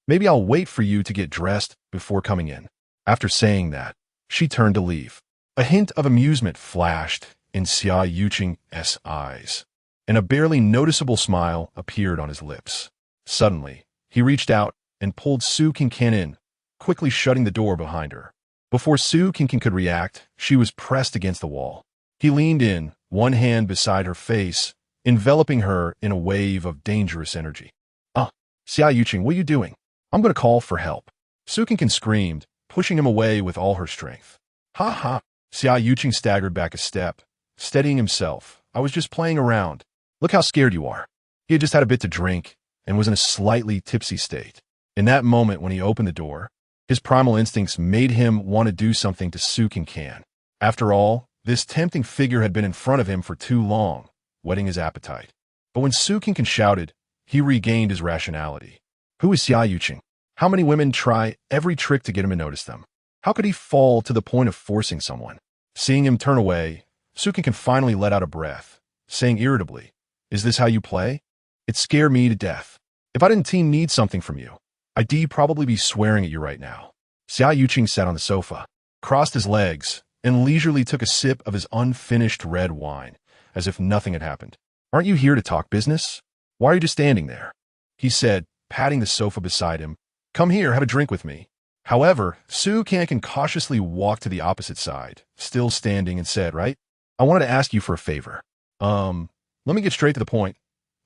Maybe I'll wait for you to get dressed before coming in." After saying that, she turned to leave. A hint of amusement flashed in Xia Yuqing's eyes, and a barely noticeable smile appeared on his lips. Suddenly, he reached out and pulled Su Cancan in, quickly shutting the door behind her. Before Su Cancan could react, she was pressed against the wall. He leaned in, one hand beside her face, enveloping her in a wave of dangerous energy. Xia Yuqing, what are you doing? I'm going to call for help. Su Cancan screamed, pushing him away with all her strength. Ha ha! Xia Yuqing staggered back a step, steadying himself. I was just playing around. Look how scared you are. He had just had a bit to drink and was in a slightly tipsy state. In that moment when he opened the door, his primal instincts made him want to do something to Su Cancan. After all, this tempting figure had been in front of him for too long, whetting his appetite. But when Su Cancan shouted, he regained his rationality. Who is Xia Yuqing? How many women try every trick to get him to notice them? How could he fall to the point of forcing someone? Seeing him turn away, Su Cancan finally let out a breath, saying irritably, "Is this how you play? It scared me to death. If I didn't need something from you, I'd probably be swearing at you right now." Xia Yuqing sat on the sofa, crossed his legs, and leisurely took a sip of his unfinished red wine, as if nothing had happened. "Aren't you here to talk business? Why are you just standing there?" he said, patting the sofa beside him. "Come here, have a drink with me." However, Su Cancan cautiously walked to the opposite side, still standing, and said, "Right? I wanted to ask you for a favor. Let me get straight to the point.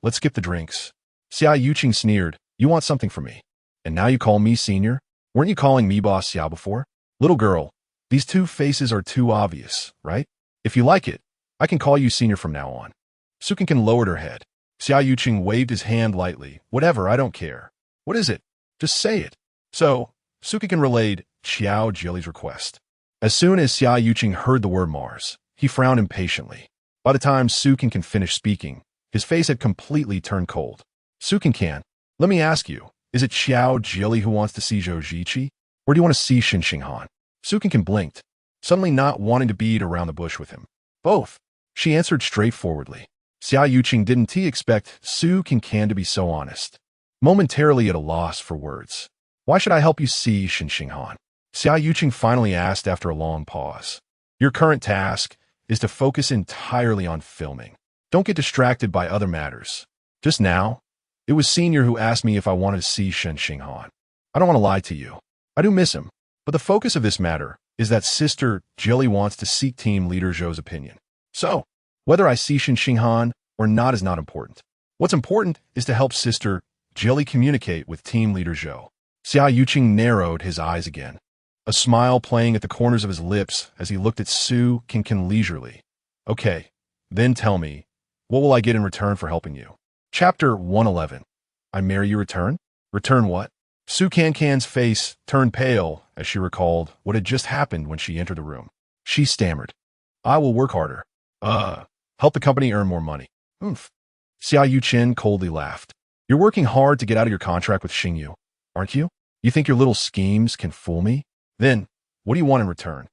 Let's skip the drinks." Xia Yuqing sneered, "You want something from me? And now you call me senior? Weren't you calling me boss Xia before? Little girl, these two faces are too obvious, right? If you like it, I can call you senior from now on." Su Cancan lowered her head. Xia Yuqing waved his hand lightly. "Whatever, I don't care. What is it? Just say it." So, Su Cancan relayed Xiao Jili's request. As soon as Xia Yuqing heard the word Mars, he frowned impatiently. By the time Su Cancan finished speaking, his face had completely turned cold. "Su Cancan, let me ask you, is it Xiao Jili who wants to see Zhou Ziqi? Or do you want to see Shen Xinghan?" Su Cancan blinked, suddenly not wanting to beat around the bush with him. "Both," she answered straightforwardly. Xia Yuqing didn't expect Su Cancan to be so honest. Momentarily at a loss for words. "Why should I help you see Shen Xinghan?" Xia Yuqing finally asked after a long pause. "Your current task is to focus entirely on filming. Don't get distracted by other matters. Just now, it was Senior who asked me if I wanted to see Shen Xinghan. I don't want to lie to you. I do miss him. But the focus of this matter is that Sister Jilly wants to seek Team Leader Zhou's opinion. So, whether I see Shen Xinghan or not is not important. What's important is to help Sister Jilly communicate with Team Leader Zhou." Xia Yuqing narrowed his eyes again, a smile playing at the corners of his lips as he looked at Su Cancan leisurely. "Okay, then tell me, what will I get in return for helping you?" Chapter 111. I marry you return? Return what? Su Cancan's face turned pale as she recalled what had just happened when she entered the room. She stammered, "I will work harder. Help the company earn more money." "Oomph." Xia Yuqing coldly laughed. "You're working hard to get out of your contract with Xingyu, aren't you? You think your little schemes can fool me? Then, what do you want in return?"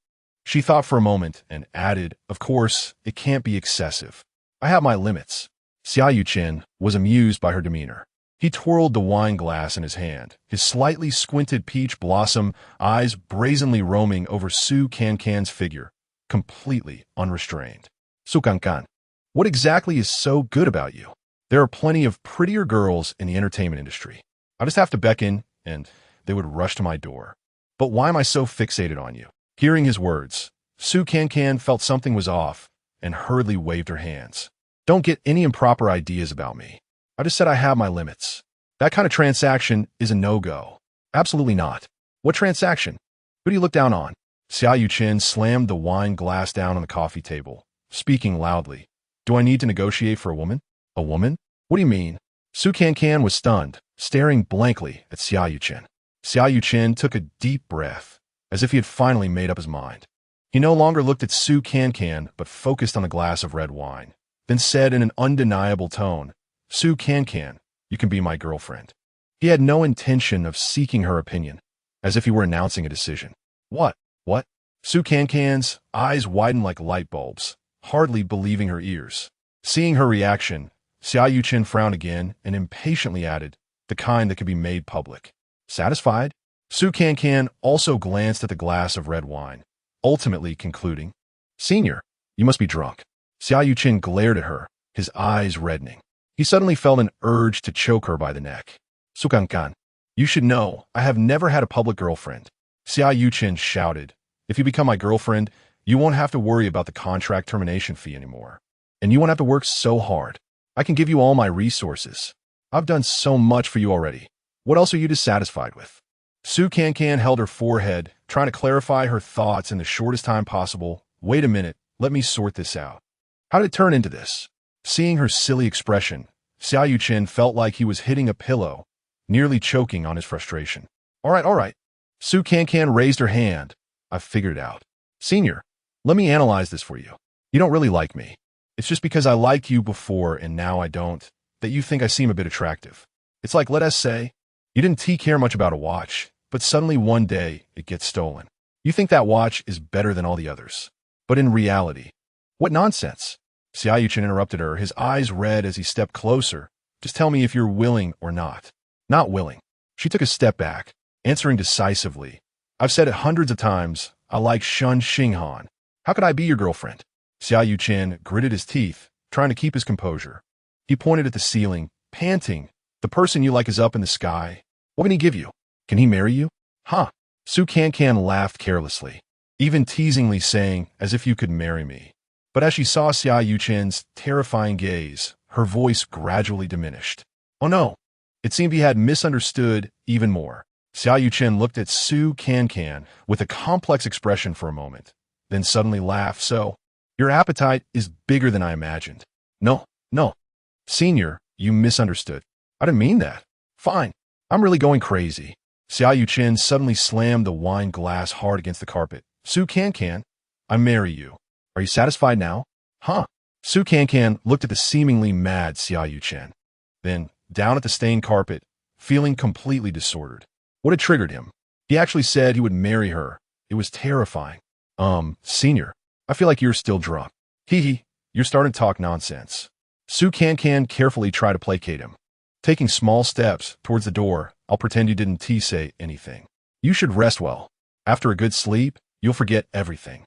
She thought for a moment and added, "Of course, it can't be excessive. I have my limits." Xia Yuqing was amused by her demeanor. He twirled the wine glass in his hand, his slightly squinted peach blossom eyes brazenly roaming over Su Cancan's figure, completely unrestrained. "Su Cancan, what exactly is so good about you? There are plenty of prettier girls in the entertainment industry. I just have to beckon, and they would rush to my door. But why am I so fixated on you?" Hearing his words, Su Cancan felt something was off and hurriedly waved her hands. "Don't get any improper ideas about me. I just said I have my limits. That kind of transaction is a no-go." "Absolutely not. What transaction? Who do you look down on?" Xia Yuqing slammed the wine glass down on the coffee table, speaking loudly. "Do I need to negotiate for a woman?" "A woman? What do you mean?" Su Cancan was stunned, staring blankly at Xia Yuqing. Xia Yuqing took a deep breath, as if he had finally made up his mind. He no longer looked at Su Cancan, but focused on the glass of red wine, then said in an undeniable tone, "Su Cancan, you can be my girlfriend." He had no intention of seeking her opinion, as if he were announcing a decision. What? Su Cancan's eyes widened like light bulbs, hardly believing her ears. Seeing her reaction, Xia Yuqing frowned again and impatiently added, "The kind that could be made public." Satisfied? Su Cancan also glanced at the glass of red wine, ultimately concluding, "Senior, you must be drunk." Xia Yuqing glared at her, his eyes reddening. He suddenly felt an urge to choke her by the neck. "Su Cancan, you should know I have never had a public girlfriend." Xia Yuqing shouted, "If you become my girlfriend, you won't have to worry about the contract termination fee anymore. And you won't have to work so hard. I can give you all my resources. I've done so much for you already. What else are you dissatisfied with? Su Cancan held her forehead, trying to clarify her thoughts in the shortest time possible. Wait a minute, let me sort this out. How did it turn into this? Seeing her silly expression, Xiao Yuchen felt like he was hitting a pillow, nearly choking on his frustration. All right. Su Cancan raised her hand. I've figured it out. Senior, let me analyze this for you. You don't really like me. It's just because I liked you before and now I don't, that you think I seem a bit attractive. It's like, let us say, you didn't care much about a watch, but suddenly one day it gets stolen. You think that watch is better than all the others. But in reality, what nonsense? Xiao Yuchen interrupted her, his eyes red as he stepped closer. Just tell me if you're willing or not. Not willing. She took a step back, answering decisively. I've said it hundreds of times. I like Shen Xinghan. How could I be your girlfriend? Xiao Yuchen gritted his teeth, trying to keep his composure. He pointed at the ceiling, panting. The person you like is up in the sky. What can he give you? Can he marry you? Huh? Su Cancan laughed carelessly, even teasingly saying, as if you could marry me. But as she saw Xiao Yuchen's terrifying gaze, her voice gradually diminished. Oh no! It seemed he had misunderstood even more. Xiao Yuchen looked at Su Cancan with a complex expression for a moment, then suddenly laughed. So, your appetite is bigger than I imagined. No. Senior, you misunderstood. I didn't mean that. Fine. I'm really going crazy. Xiao Yuchen suddenly slammed the wine glass hard against the carpet. Su Cancan, I marry you. Are you satisfied now? Huh? Su Cancan looked at the seemingly mad Xiao Yuchen, then down at the stained carpet, feeling completely disordered. What had triggered him? He actually said he would marry her. It was terrifying. Senior, I feel like you're still drunk. Hee, you're starting to talk nonsense. Su Cancan carefully tried to placate him. Taking small steps towards the door, I'll pretend you didn't say anything. You should rest well. After a good sleep, you'll forget everything.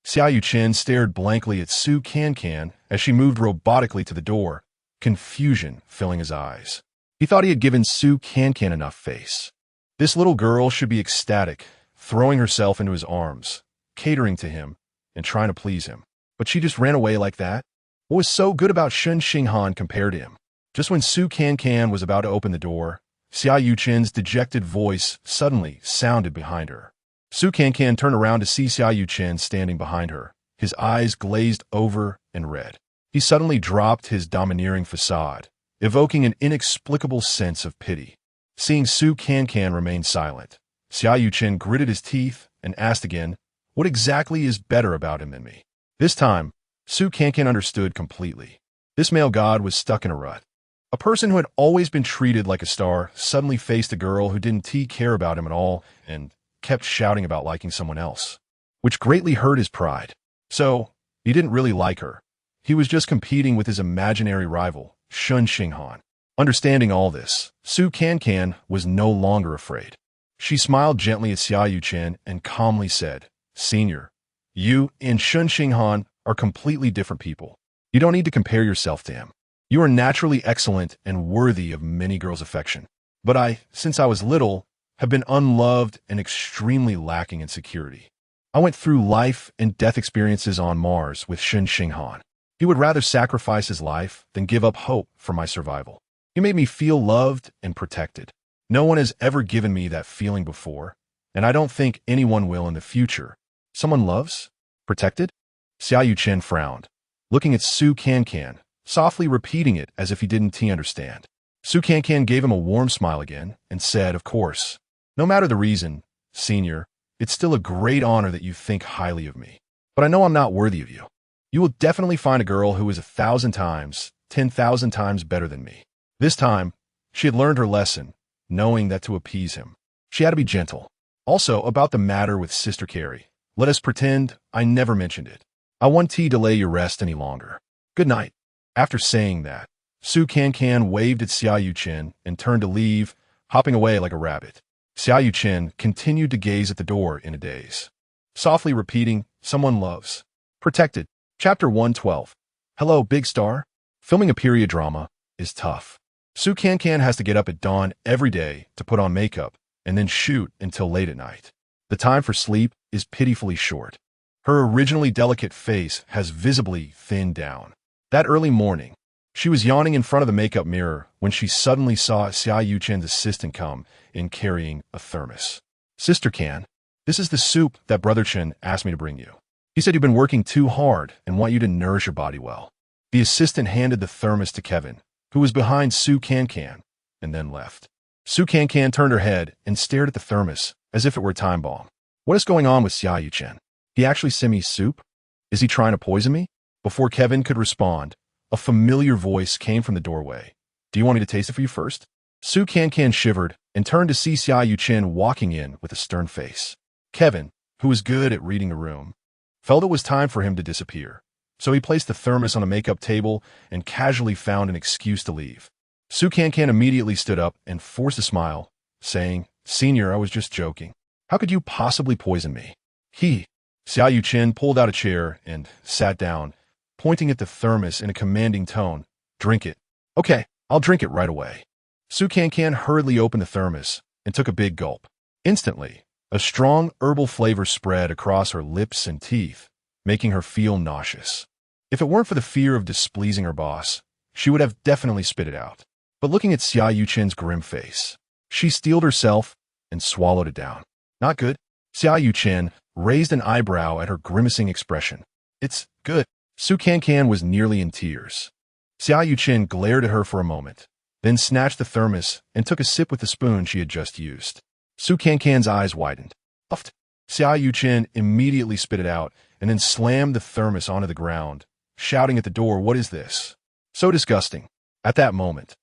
Xiao Yuchen stared blankly at Su Cancan as she moved robotically to the door, confusion filling his eyes. He thought he had given Su Cancan enough face. This little girl should be ecstatic, throwing herself into his arms, catering to him, and trying to please him. But she just ran away like that? What was so good about Shen Xinghan compared to him? Just when Su Cancan was about to open the door, Xiao Yuchen's dejected voice suddenly sounded behind her. Su Cancan turned around to see Xiao Yuchen standing behind her, his eyes glazed over and red. He suddenly dropped his domineering facade, evoking an inexplicable sense of pity. Seeing Su Cancan remain silent, Xiao Yuchen gritted his teeth and asked again, what exactly is better about him than me? This time, Su Cancan understood completely. This male god was stuck in a rut. A person who had always been treated like a star suddenly faced a girl who didn't care about him at all and kept shouting about liking someone else, which greatly hurt his pride. So, he didn't really like her. He was just competing with his imaginary rival, Shen Xinghan. Understanding all this, Su Cancan was no longer afraid. She smiled gently at Xiao Yuchen and calmly said, Senior, you and Shen Xinghan are completely different people. You don't need to compare yourself to him. You are naturally excellent and worthy of many girls' affection. But I, since I was little, have been unloved and extremely lacking in security. I went through life and death experiences on Mars with Shen Xinghan. He would rather sacrifice his life than give up hope for my survival. He made me feel loved and protected. No one has ever given me that feeling before, and I don't think anyone will in the future. Someone loves? Protected? Xiao Yuchen frowned, looking at Su Cancan, softly repeating it as if he didn't understand. Su Cancan gave him a warm smile again and said, of course. No matter the reason, Senior, it's still a great honor that you think highly of me. But I know I'm not worthy of you. You will definitely find a girl who is 1,000 times, 10,000 times better than me. This time, she had learned her lesson, knowing that to appease him, she had to be gentle. Also, about the matter with Sister Carrie, let us pretend I never mentioned it. I won't delay your rest any longer. Good night. After saying that, Su Cancan waved at Xiao Yuchen and turned to leave, hopping away like a rabbit. Xiao Yuchen continued to gaze at the door in a daze, softly repeating, someone loves. Protected. Chapter 112. Hello, Big Star. Filming a period drama is tough. Su Cancan has to get up at dawn every day to put on makeup and then shoot until late at night. The time for sleep is pitifully short. Her originally delicate face has visibly thinned down. That early morning, She was yawning in front of the makeup mirror when she suddenly saw Xia Yuchen's assistant come in carrying a thermos. Sister Can, this is the soup that Brother Chen asked me to bring you. He said you've been working too hard and want you to nourish your body well. The assistant handed the thermos to Kevin, who was behind Su Cancan, and then left. Su Cancan turned her head and stared at the thermos as if it were a time bomb. What is going on with Xia Yuchen? He actually sent me soup? Is he trying to poison me? Before Kevin could respond, a familiar voice came from the doorway. Do you want me to taste it for you first? Su Cancan shivered and turned to see Xia Yuchen walking in with a stern face. Kevin, who was good at reading the room, felt it was time for him to disappear, so he placed the thermos on a makeup table and casually found an excuse to leave. Su Cancan immediately stood up and forced a smile, saying, Senior, I was just joking. How could you possibly poison me? Xia Yuchen pulled out a chair and sat down, pointing at the thermos in a commanding tone. Drink it. Okay, I'll drink it right away. Su Cancan hurriedly opened the thermos and took a big gulp. Instantly, a strong herbal flavor spread across her lips and teeth, making her feel nauseous. If it weren't for the fear of displeasing her boss, she would have definitely spit it out. But looking at Xia Yuchen's grim face, she steeled herself and swallowed it down. Not good. Xia Yuchen raised an eyebrow at her grimacing expression. It's good. Su Cancan was nearly in tears. Xia Yuchen glared at her for a moment, then snatched the thermos and took a sip with the spoon she had just used. Su Cancan's eyes widened. Puffed. Xia Yuchen immediately spit it out and then slammed the thermos onto the ground, shouting at the door, What is this? So disgusting. At that moment,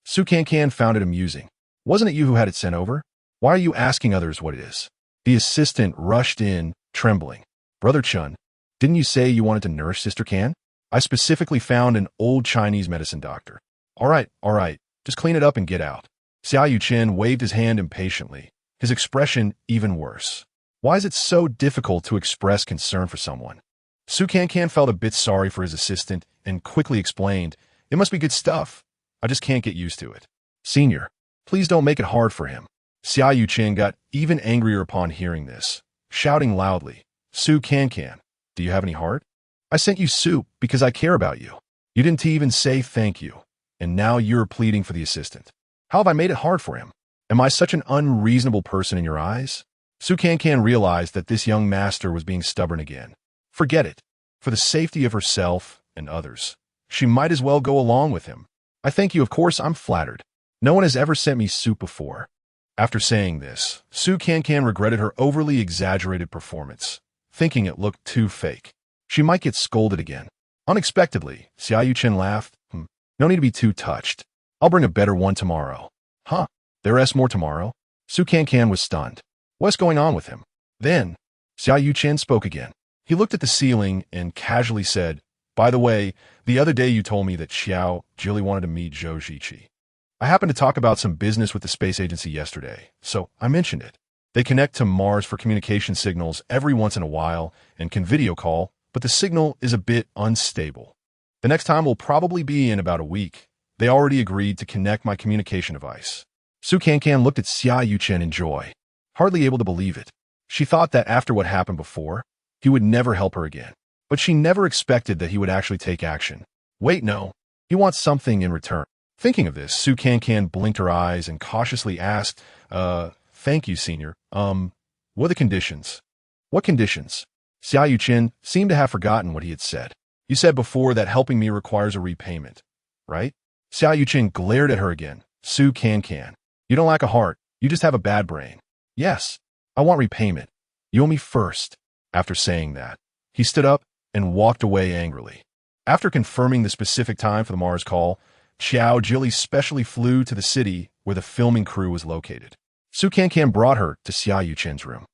Su Cancan found it amusing. Wasn't it you who had it sent over? Why are you asking others what it is? The assistant rushed in, trembling. Brother Chun, didn't you say you wanted to nourish Sister Can? I specifically found an old Chinese medicine doctor. All right, just clean it up and get out. Xia Yuchen waved his hand impatiently, his expression even worse. Why is it so difficult to express concern for someone? Su Cancan felt a bit sorry for his assistant and quickly explained, It must be good stuff. I just can't get used to it. Senior, please don't make it hard for him. Xia Yuchen got even angrier upon hearing this, shouting loudly, Su Cancan, do you have any heart? I sent you soup because I care about you. You didn't even say thank you, and now you're pleading for the assistant. How have I made it hard for him? Am I such an unreasonable person in your eyes? Su Cancan realized that this young master was being stubborn again. Forget it. For the safety of herself and others, she might as well go along with him. I thank you, of course, I'm flattered. No one has ever sent me soup before. After saying this, Su Cancan regretted her overly exaggerated performance, thinking it looked too fake. She might get scolded again. Unexpectedly, Xia Yuchen laughed. No need to be too touched. I'll bring a better one tomorrow. Huh? There's more tomorrow? Su Cancan was stunned. What's going on with him? Then, Xia Yuchen spoke again. He looked at the ceiling and casually said, By the way, the other day you told me that Xiao Jili wanted to meet Zhou Ziqi. I happened to talk about some business with the space agency yesterday, so I mentioned it. They connect to Mars for communication signals every once in a while and can video call, but the signal is a bit unstable. The next time will probably be in about a week. They already agreed to connect my communication device. Su Cancan looked at Xia Yuchen in joy, hardly able to believe it. She thought that after what happened before, he would never help her again. But she never expected that he would actually take action. Wait, no. He wants something in return. Thinking of this, Su Cancan blinked her eyes and cautiously asked, Thank you, Senior. What are the conditions? What conditions? Xia Yuchen seemed to have forgotten what he had said. You said before that helping me requires a repayment, right? Xia Yuchen glared at her again. Su Cancan, you don't lack a heart. You just have a bad brain. Yes, I want repayment. You owe me first. After saying that, he stood up and walked away angrily. After confirming the specific time for the Mars call, Xiao Jili specially flew to the city where the filming crew was located. Su Cancan brought her to Xia Yuchen's room.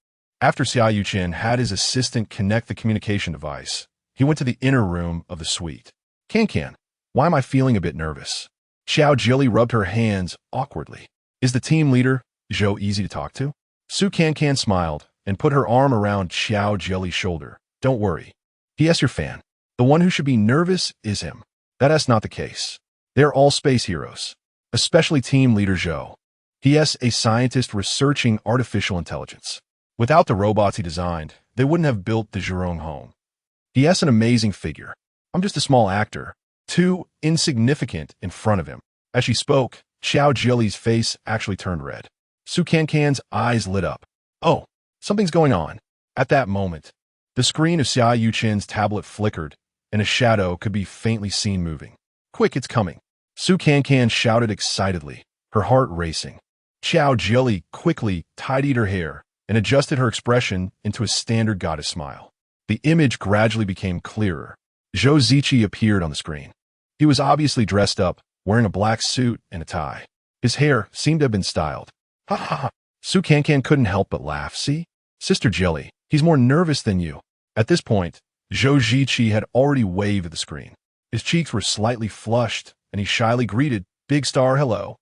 After Xia Yuchen had his assistant connect the communication device, he went to the inner room of the suite. Cancan, why am I feeling a bit nervous? Xiao Jili rubbed her hands awkwardly. Is the team leader, Zhou, easy to talk to? Su Cancan smiled and put her arm around Xiao Jili's shoulder. Don't worry. P.S. your fan. The one who should be nervous is him. That's not the case. They're all space heroes, especially team leader Zhou. P.S. a scientist researching artificial intelligence. Without the robots he designed, they wouldn't have built the Zhurong home. P.S. an amazing figure. I'm just a small actor, too insignificant in front of him. As she spoke, Xiao Jili's face actually turned red. Su Cancan's eyes lit up. Oh, something's going on. At that moment, the screen of Xia Yuchen's tablet flickered, and a shadow could be faintly seen moving. Quick, it's coming. Su Cancan shouted excitedly, her heart racing. Xiao Jili quickly tidied her hair and adjusted her expression into a standard goddess smile. The image gradually became clearer. Zhou Ziqi appeared on the screen. He was obviously dressed up, wearing a black suit and a tie. His hair seemed to have been styled. Ha ha ha. Su Cancan couldn't help but laugh. See? Sister Jili, he's more nervous than you. At this point, Zhou Ziqi had already waved at the screen. His cheeks were slightly flushed, and he shyly greeted, Big Star, hello.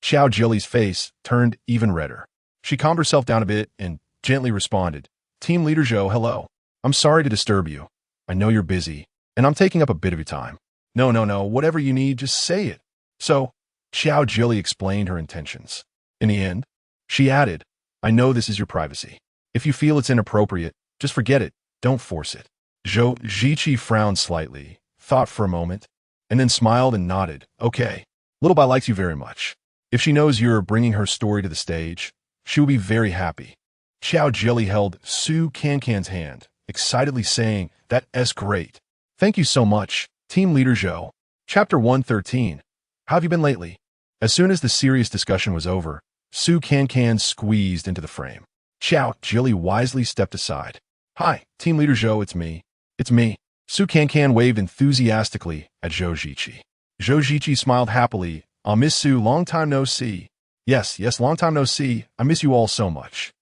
Xiao Jili's face turned even redder. She calmed herself down a bit and gently responded, Team Leader Zhou, hello. I'm sorry to disturb you. I know you're busy, and I'm taking up a bit of your time. No, whatever you need, just say it. So, Xiao Jili explained her intentions. In the end, she added, I know this is your privacy. If you feel it's inappropriate, just forget it. Don't force it. Zhou Ziqi frowned slightly, thought for a moment, and then smiled and nodded. Okay. Little Bai likes you very much. If she knows you're bringing her story to the stage, she will be very happy. Xiao Jili held Su Cancan's hand, excitedly saying, That's great. Thank you so much, Team Leader Zhou. Chapter 113. How have you been lately? As soon as the serious discussion was over, Su Cancan squeezed into the frame. Xiao Jili wisely stepped aside. Hi, Team Leader Zhou, it's me. It's me. Su Cancan waved enthusiastically at Zhou Ziqi. Zhou Ziqi smiled happily. I'll miss Su, long time no see. Yes, long time no see. I miss you all so much.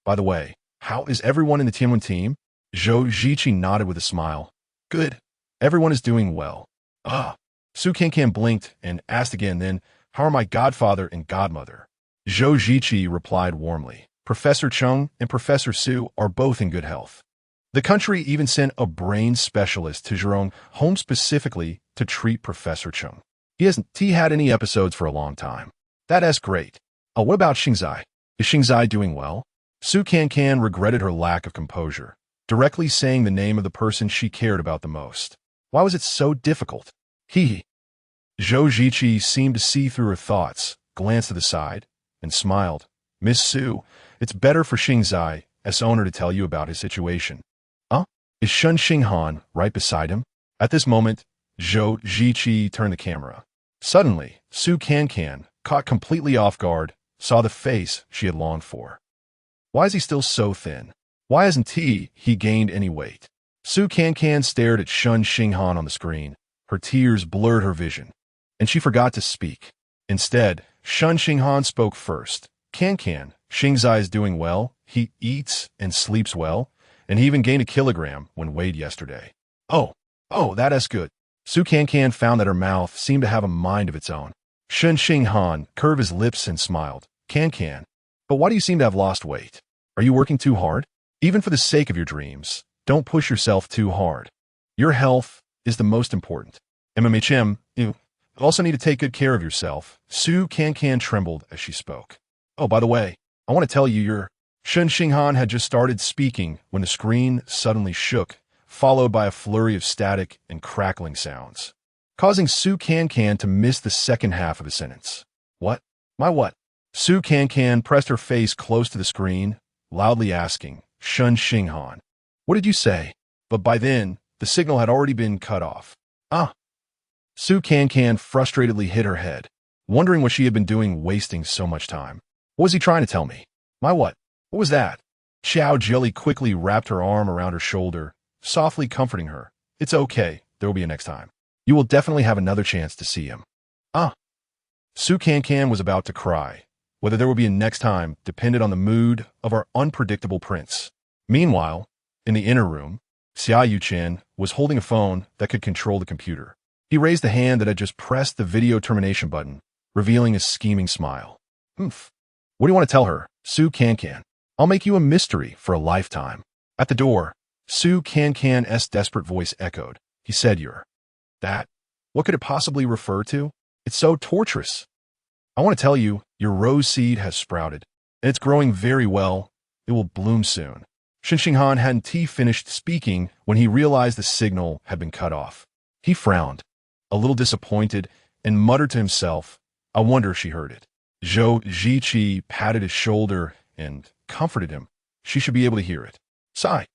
By the way, how is everyone in the Tianwen team? Zhou Ziqi nodded with a smile. Good. Everyone is doing well. Su Cancan blinked and asked again then, how are my godfather and godmother? Zhou Ziqi replied warmly. Professor Cheng and Professor Su are both in good health. The country even sent a brain specialist to Zhurong home specifically to treat Professor Cheng. He hasn't had any episodes for a long time. That's great. Oh, what about Xingzai? Is Xingzai doing well? Su Cancan regretted her lack of composure, directly saying the name of the person she cared about the most. Why was it so difficult? Zhou Ziqi seemed to see through her thoughts, glanced to the side, and smiled. Miss Su, it's better for Xingzai, as owner, to tell you about his situation. Is Shen Xinghan right beside him? At this moment, Zhou Ziqi turned the camera. Suddenly, Su Cancan, caught completely off guard, saw the face she had longed for. Why is he still so thin? Why hasn't he gained any weight? Su Cancan stared at Shen Xinghan on the screen. Her tears blurred her vision, and she forgot to speak. Instead, Shen Xinghan spoke first. Cancan, Xingzai is doing well. He eats and sleeps well, and he even gained a kilogram when weighed yesterday. Oh, that's good. Su Cancan found that her mouth seemed to have a mind of its own. Shen Xinghan curved his lips and smiled. Cancan, but why do you seem to have lost weight? Are you working too hard? Even for the sake of your dreams, don't push yourself too hard. Your health is the most important. MMHM, you also need to take good care of yourself. Su Cancan trembled as she spoke. Oh, by the way, I want to tell you Shen Xinghan had just started speaking when the screen suddenly shook, followed by a flurry of static and crackling sounds, causing Su Cancan to miss the second half of the sentence. What? My what? Su Cancan pressed her face close to the screen, loudly asking, Shen Xinghan, what did you say? But by then, the signal had already been cut off. Su Cancan frustratedly hit her head, wondering what she had been doing wasting so much time. What was he trying to tell me? My what? What was that? Xiao Jili quickly wrapped her arm around her shoulder, softly comforting her. It's okay. There will be a next time. You will definitely have another chance to see him. Su Cancan was about to cry. Whether there would be a next time depended on the mood of our unpredictable prince. Meanwhile, in the inner room, Xia Yuchen was holding a phone that could control the computer. He raised the hand that had just pressed the video termination button, revealing a scheming smile. What do you want to tell her, Su Cancan? I'll make you a mystery for a lifetime. At the door, Su Cancan's desperate voice echoed. He said, that? What could it possibly refer to? It's so torturous. I want to tell you, your rose seed has sprouted, and it's growing very well. It will bloom soon. Shen Xinghan hadn't finished speaking when he realized the signal had been cut off. He frowned. a little disappointed, and muttered to himself, I wonder if she heard it. Zhou Ziqi patted his shoulder and comforted him. She should be able to hear it. Sigh.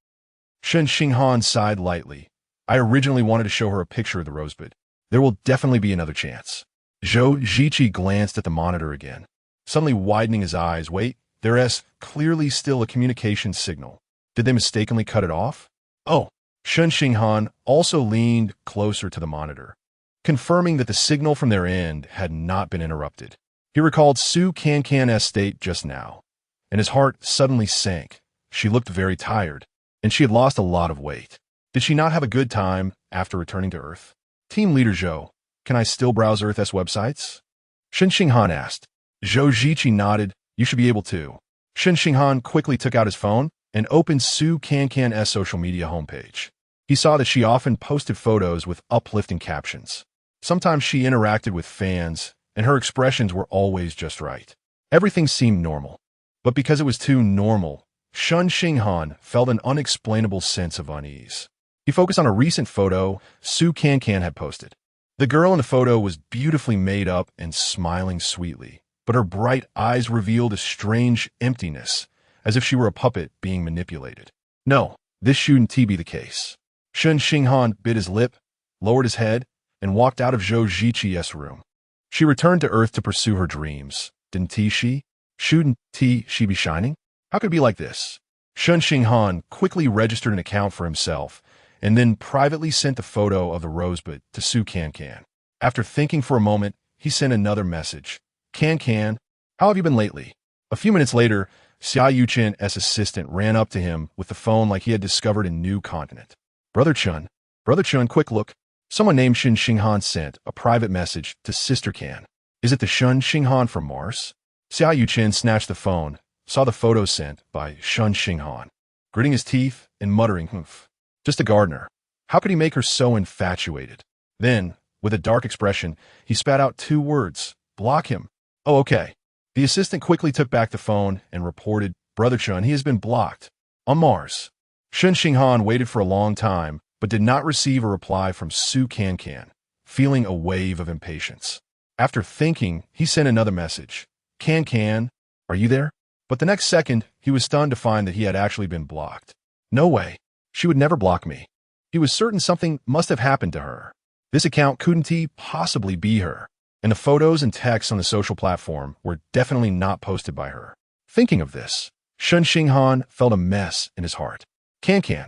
Shen Xinghan sighed lightly. I originally wanted to show her a picture of the rosebud. There will definitely be another chance. Zhou Ziqi glanced at the monitor again, suddenly widening his eyes. Wait, there's clearly still a communication signal. Did they mistakenly cut it off? Oh. Shen Xinghan also leaned closer to the monitor, confirming that the signal from their end had not been interrupted. He recalled Su Cancan's state just now, and his heart suddenly sank. She looked very tired, and she had lost a lot of weight. Did she not have a good time after returning to Earth? Team Leader Zhou, can I still browse Earth's websites? Shen Xinghan asked. Zhou Ziqi nodded. You should be able to. Shen Xinghan quickly took out his phone and opened Su Cancan's social media homepage. He saw that she often posted photos with uplifting captions. Sometimes she interacted with fans, and her expressions were always just right. Everything seemed normal. But because it was too normal, Shen Xinghan felt an unexplainable sense of unease. He focused on a recent photo Su Cancan had posted. The girl in the photo was beautifully made up and smiling sweetly, but her bright eyes revealed a strange emptiness, as if she were a puppet being manipulated. No, this shouldn't be the case. Shen Xinghan bit his lip, lowered his head, and walked out of Zhou Ziqi's room. She returned to Earth to pursue her dreams. Didn't she? Shouldn't she be shining? How could it be like this? Shen Xinghan quickly registered an account for himself, and then privately sent the photo of the rosebud to Su Cancan. After thinking for a moment, he sent another message. Cancan, how have you been lately? A few minutes later, Xia Yuchen's assistant ran up to him with the phone like he had discovered a new continent. Brother Chun, quick look. Someone named Shen Xinghan sent a private message to Sister Can. Is it the Shen Xinghan from Mars? Xia Yuchen snatched the phone, saw the photo sent by Shen Xinghan, gritting his teeth and muttering, Humph. Just a gardener. How could he make her so infatuated? Then, with a dark expression, he spat out 2 words. Block him. Oh, okay. The assistant quickly took back the phone and reported, Brother Chun, he has been blocked. On Mars. Shen Xinghan waited for a long time, but did not receive a reply from Su Cancan, feeling a wave of impatience. After thinking, he sent another message. Cancan, are you there? But the next second, he was stunned to find that he had actually been blocked. No way. She would never block me. He was certain something must have happened to her. This account couldn't possibly be her, and the photos and texts on the social platform were definitely not posted by her. Thinking of this, Shen Xinghan felt a mess in his heart. Cancan,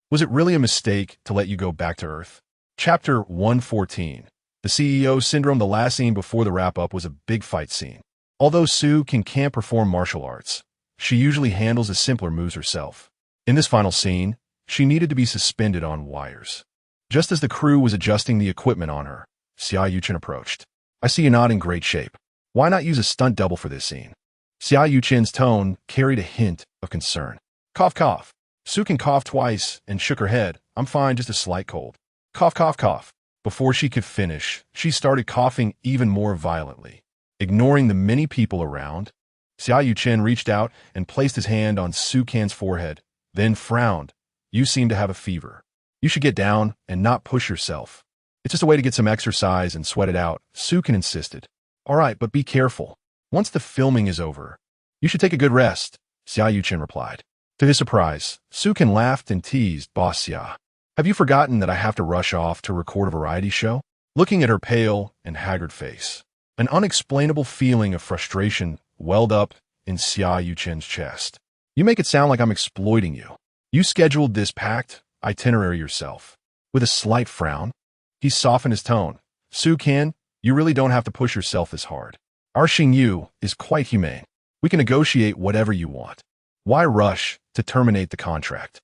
was it really a mistake to let you go back to Earth? Chapter 114. The CEO Syndrome. The last scene before the wrap-up was a big fight scene. Although Su can't perform martial arts, she usually handles the simpler moves herself. In this final scene, she needed to be suspended on wires. Just as the crew was adjusting the equipment on her, Xia Yuchen approached. I see you're not in great shape. Why not use a stunt double for this scene? Xia Yuchen's tone carried a hint of concern. Cough, cough. Su can cough twice and shook her head. I'm fine, just a slight cold. Cough, cough, cough. Before she could finish, she started coughing even more violently. Ignoring the many people around, Xia Yuchen reached out and placed his hand on Su Can's forehead, then frowned. You seem to have a fever. You should get down and not push yourself. It's just a way to get some exercise and sweat it out, Su Can insisted. All right, but be careful. Once the filming is over, you should take a good rest, Xia Yuchen replied. To his surprise, Su Can laughed and teased Boss Xia. Have you forgotten that I have to rush off to record a variety show? Looking at her pale and haggard face, an unexplainable feeling of frustration welled up in Xia Yuchen's chest. You make it sound like I'm exploiting you. You scheduled this packed itinerary yourself. With a slight frown, he softened his tone. Su Can, you really don't have to push yourself this hard. Our Xingyu is quite humane. We can negotiate whatever you want. Why rush to terminate the contract?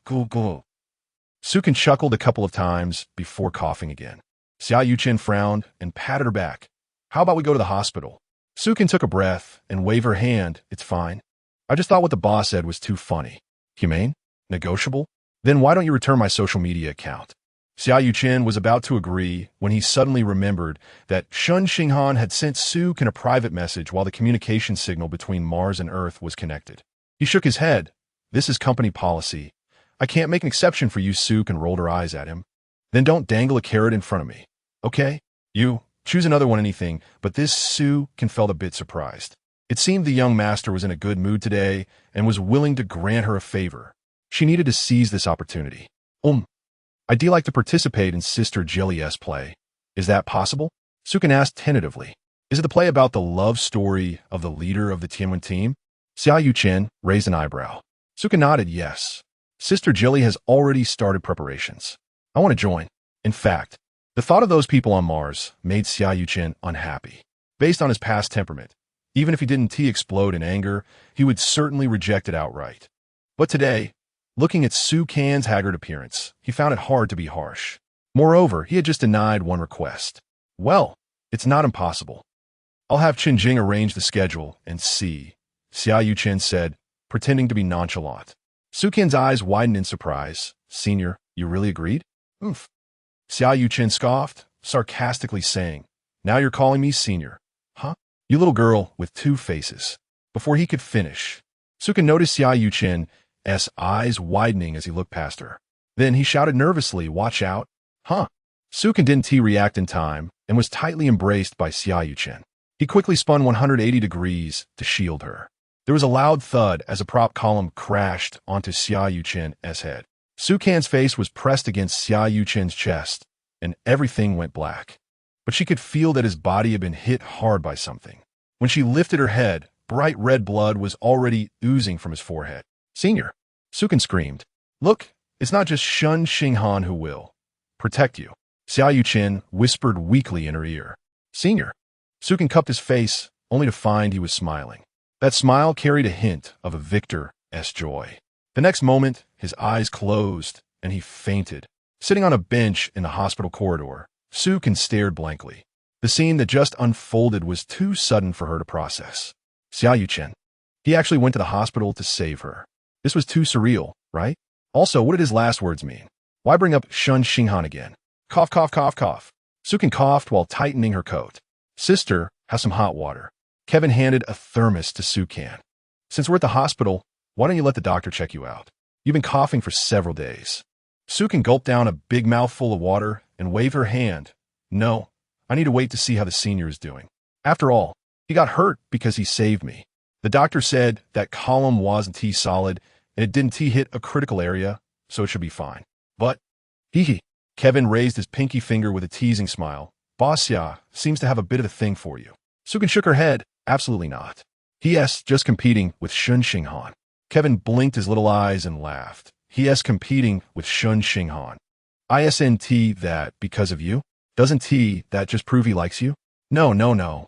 Cool. Su Can chuckled a couple of times before coughing again. Xia Yuchen frowned and patted her back. How about we go to the hospital? Su Can took a breath and waved her hand. It's fine. I just thought what the boss said was too funny. Humane? Negotiable? Then why don't you return my social media account? Xia Yuchen was about to agree when he suddenly remembered that Shen Xinghan had sent Su Can a private message while the communication signal between Mars and Earth was connected. He shook his head. This is company policy. I can't make an exception for you, Su Can rolled her eyes at him. Then don't dangle a carrot in front of me. Okay, you, choose another one anything, but this Su can felt a bit surprised. It seemed the young master was in a good mood today and was willing to grant her a favor. She needed to seize this opportunity. I'd like to participate in Sister Jilli's play. Is that possible? Sukin asked tentatively. Is it the play about the love story of the leader of the Tianwen team? Xia Yuchen raised an eyebrow. Sukin nodded yes. Sister Jilly has already started preparations. I want to join. In fact, the thought of those people on Mars made Xia Yuchen unhappy. Based on his past temperament, even if he didn't explode in anger, he would certainly reject it outright. But today, looking at Su Can's haggard appearance, he found it hard to be harsh. Moreover, he had just denied one request. Well, it's not impossible. I'll have Qinjing arrange the schedule and see, Xia Yuchen said, pretending to be nonchalant. Su Can's eyes widened in surprise. Senior, you really agreed? Oof. Xia Yuchen scoffed, sarcastically saying, now you're calling me senior. Huh? You little girl with two faces. Before he could finish, Sukin noticed Xia Yuchen's eyes widening as he looked past her. Then he shouted nervously, watch out. Huh? Sukin didn't react in time and was tightly embraced by Xia Yuchen. He quickly spun 180 degrees to shield her. There was a loud thud as a prop column crashed onto Xia Yuchen's head. Su Can's face was pressed against Xia Yuchen's chest, and everything went black. But she could feel that his body had been hit hard by something. When she lifted her head, bright red blood was already oozing from his forehead. Senior, Sukin screamed. Look, it's not just Shen Xinghan who will protect you. Xia Yuchen whispered weakly in her ear. Senior. Sukin cupped his face, only to find he was smiling. That smile carried a hint of a victor's joy. The next moment, his eyes closed, and he fainted. Sitting on a bench in the hospital corridor, Sukin stared blankly. The scene that just unfolded was too sudden for her to process. Xia Yuchen. He actually went to the hospital to save her. This was too surreal, right? Also, what did his last words mean? Why bring up Shen Xinghan again? Cough, cough, cough, cough. Sukin coughed while tightening her coat. Sister, have some hot water. Kevin handed a thermos to Su Can. Since we're at the hospital, why don't you let the doctor check you out? You've been coughing for several days. Sukin gulped down a big mouthful of water and waved her hand. No, I need to wait to see how the senior is doing. After all, he got hurt because he saved me. The doctor said that column wasn't solid and it didn't hit a critical area, so it should be fine. But, hee. Kevin raised his pinky finger with a teasing smile. Boss Ya seems to have a bit of a thing for you. Sukin shook her head. Absolutely not. He.S. just competing with Shen Xinghan. Kevin blinked his little eyes and laughed. He.S. competing with Shen Xinghan. Isn't that because of you? Doesn't that just prove he likes you? No.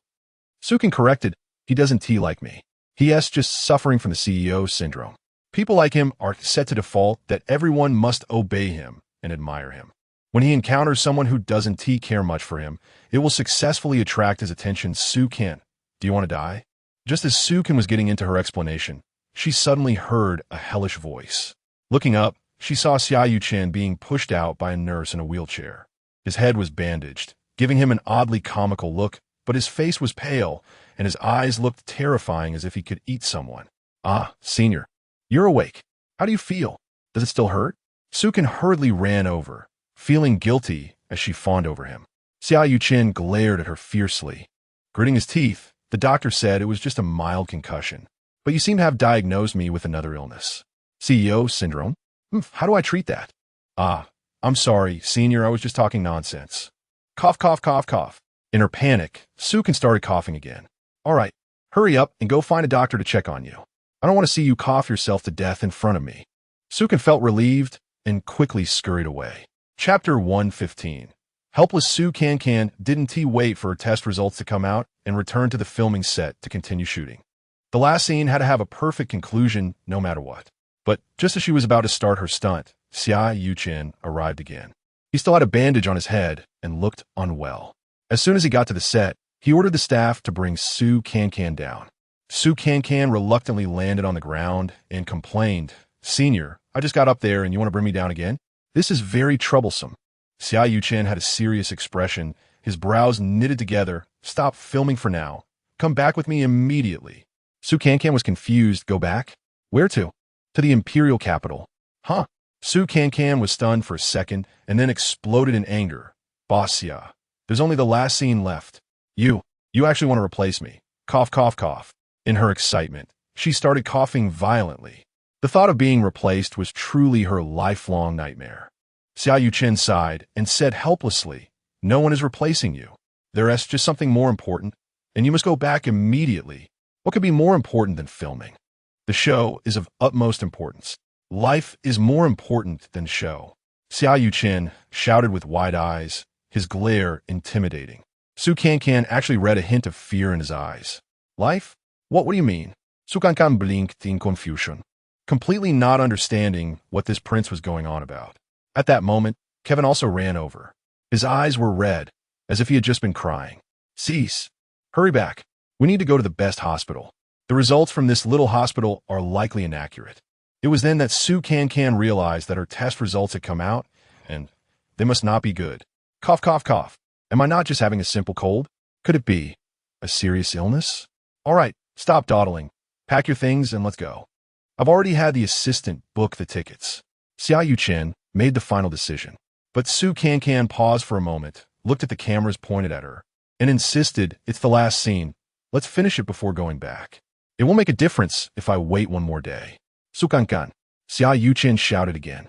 Sukin corrected. He doesn't like me. He.S. just suffering from the CEO syndrome. People like him are set to default that everyone must obey him and admire him. When he encounters someone who doesn't care much for him, it will successfully attract his attention. Su Can, do you want to die? Just as Su Can was getting into her explanation, she suddenly heard a hellish voice. Looking up, she saw Xia Yuchen being pushed out by a nurse in a wheelchair. His head was bandaged, giving him an oddly comical look, but his face was pale, and his eyes looked terrifying as if he could eat someone. Ah, Senior, you're awake. How do you feel? Does it still hurt? Su Can hurriedly ran over, feeling guilty as she fawned over him. Xia Yuchen glared at her fiercely. Gritting his teeth, the doctor said it was just a mild concussion. But you seem to have diagnosed me with another illness. CEO syndrome? How do I treat that? Ah, I'm sorry, Senior, I was just talking nonsense. Cough, cough, cough, cough. In her panic, Su Can started coughing again. All right, hurry up and go find a doctor to check on you. I don't want to see you cough yourself to death in front of me. Su Can felt relieved and quickly scurried away. Chapter 115. Helpless Su Cancan didn't wait for her test results to come out and returned to the filming set to continue shooting. The last scene had to have a perfect conclusion no matter what. But just as she was about to start her stunt, Xia Yuchen arrived again. He still had a bandage on his head and looked unwell. As soon as he got to the set, he ordered the staff to bring Su Cancan down. Su Cancan reluctantly landed on the ground and complained, Senior, I just got up there and you want to bring me down again? This is very troublesome. Xia Yuchen had a serious expression, his brows knitted together. Stop filming for now. Come back with me immediately. Su Cancan was confused. Go back? Where to? To the imperial capital. Huh? Su Cancan was stunned for a second and then exploded in anger. Boss Ya, There's only the last scene left. You actually want to replace me. Cough, cough, cough. In her excitement, she started coughing violently. The thought of being replaced was truly her lifelong nightmare. Xiao Yuchen sighed and said helplessly, "No one is replacing you. There's just something more important, and you must go back immediately. What could be more important than filming? The show is of utmost importance. Life is more important than show." Xiao Yuchen shouted with wide eyes, his glare intimidating. Su Cancan actually read a hint of fear in his eyes. Life? What do you mean? Su Cancan blinked in confusion, completely not understanding what this prince was going on about. At that moment, Kevin also ran over. His eyes were red, as if he had just been crying. "Cease. Hurry back. We need to go to the best hospital. The results from this little hospital are likely inaccurate." It was then that Su Cancan realized that her test results had come out, and they must not be good. Cough, cough, cough. Am I not just having a simple cold? Could it be a serious illness? All right, stop dawdling. Pack your things and let's go. I've already had the assistant book the tickets. Xiao Yuchen made the final decision. But Su Cancan paused for a moment, looked at the cameras pointed at her, and insisted, "It's the last scene. Let's finish it before going back. It won't make a difference if I wait one more day." "Su Cancan," Xiao Yuchen shouted again.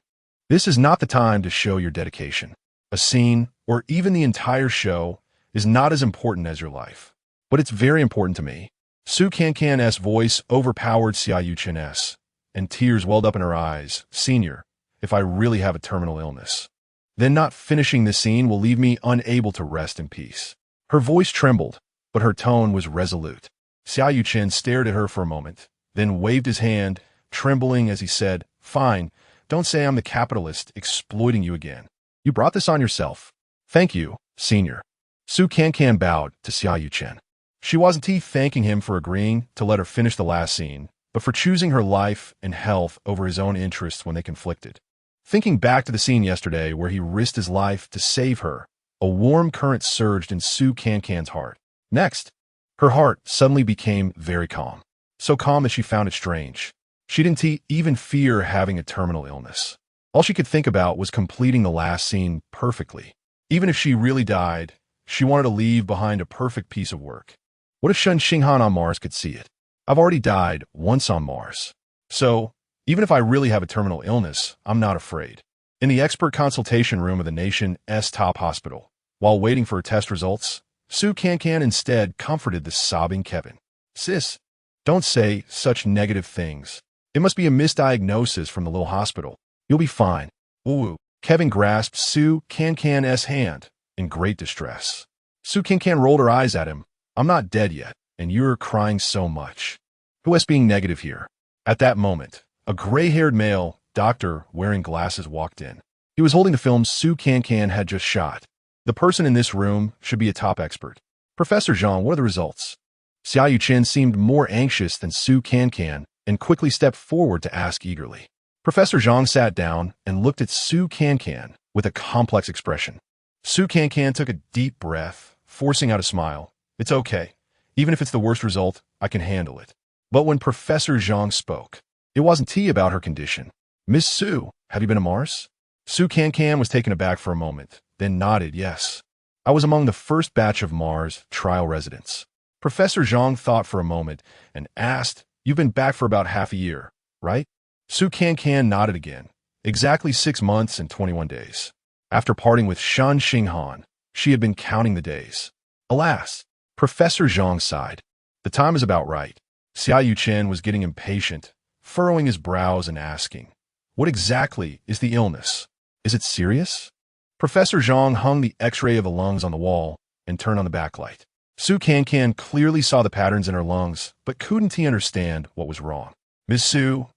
"This is not the time to show your dedication. A scene, or even the entire show, is not as important as your life. But it's very important to me." Su Cancan's voice overpowered Xiao Yuchen's, and tears welled up in her eyes. "Senior, if I really have a terminal illness, then not finishing this scene will leave me unable to rest in peace." Her voice trembled, but her tone was resolute. Xiao Yuchen stared at her for a moment, then waved his hand, trembling as he said, "Fine, don't say I'm the capitalist exploiting you again. You brought this on yourself." "Thank you, senior." Su Cancan bowed to Xiao Yuchen. She wasn't thanking him for agreeing to let her finish the last scene, but for choosing her life and health over his own interests when they conflicted. Thinking back to the scene yesterday where he risked his life to save her, a warm current surged in Su Cancan's heart. Next, her heart suddenly became very calm. So calm that she found it strange. She didn't even fear having a terminal illness. All she could think about was completing the last scene perfectly. Even if she really died, she wanted to leave behind a perfect piece of work. What if Shen Xinghan on Mars could see it? I've already died once on Mars. So, even if I really have a terminal illness, I'm not afraid. In the expert consultation room of the nation's top hospital, while waiting for her test results, Su Cancan instead comforted the sobbing Kevin. "Sis, don't say such negative things. It must be a misdiagnosis from the little hospital. You'll be fine." "Ooh." Kevin grasped Su Cancan's hand in great distress. Su Cancan rolled her eyes at him. "I'm not dead yet, and you're crying so much. Who is being negative here?" At that moment, a gray-haired male doctor wearing glasses walked in. He was holding the film Su Cancan had just shot. "The person in this room should be a top expert. Professor Zhang, what are the results?" Xiao Yuchen seemed more anxious than Su Cancan and quickly stepped forward to ask eagerly. Professor Zhang sat down and looked at Su Cancan with a complex expression. Su Cancan took a deep breath, forcing out a smile. "It's okay. Even if it's the worst result, I can handle it." But when Professor Zhang spoke, it wasn't about her condition. "Miss Su, have you been to Mars?" Su Cancan was taken aback for a moment, then nodded yes. "I was among the first batch of Mars trial residents." Professor Zhang thought for a moment and asked, "You've been back for about half a year, right?" Su Cancan nodded again. "Exactly 6 months and 21 days. After parting with Shen Xinghan, she had been counting the days." Alas, Professor Zhang sighed. "The time is about right." Xiao Yuchen was getting impatient, furrowing his brows and asking, "What exactly is the illness? Is it serious?" Professor Zhang hung the x-ray of the lungs on the wall and turned on the backlight. Su Cancan clearly saw the patterns in her lungs, but couldn't understand what was wrong. "Miss Su,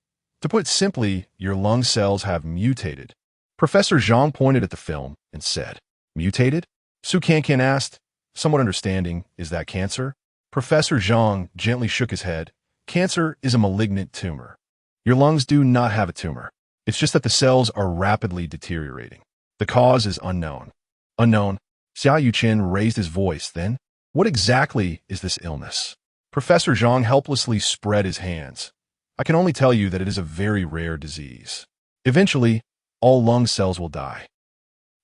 to put it simply, your lung cells have mutated." Professor Zhang pointed at the film and said, "Mutated?" Su Cancan asked, somewhat understanding, "Is that cancer?" Professor Zhang gently shook his head. "Cancer is a malignant tumor. Your lungs do not have a tumor. It's just that the cells are rapidly deteriorating. The cause is unknown." "Unknown?" Xiao Yuchen raised his voice then. "What exactly is this illness?" Professor Zhang helplessly spread his hands. "I can only tell you that it is a very rare disease. Eventually, all lung cells will die.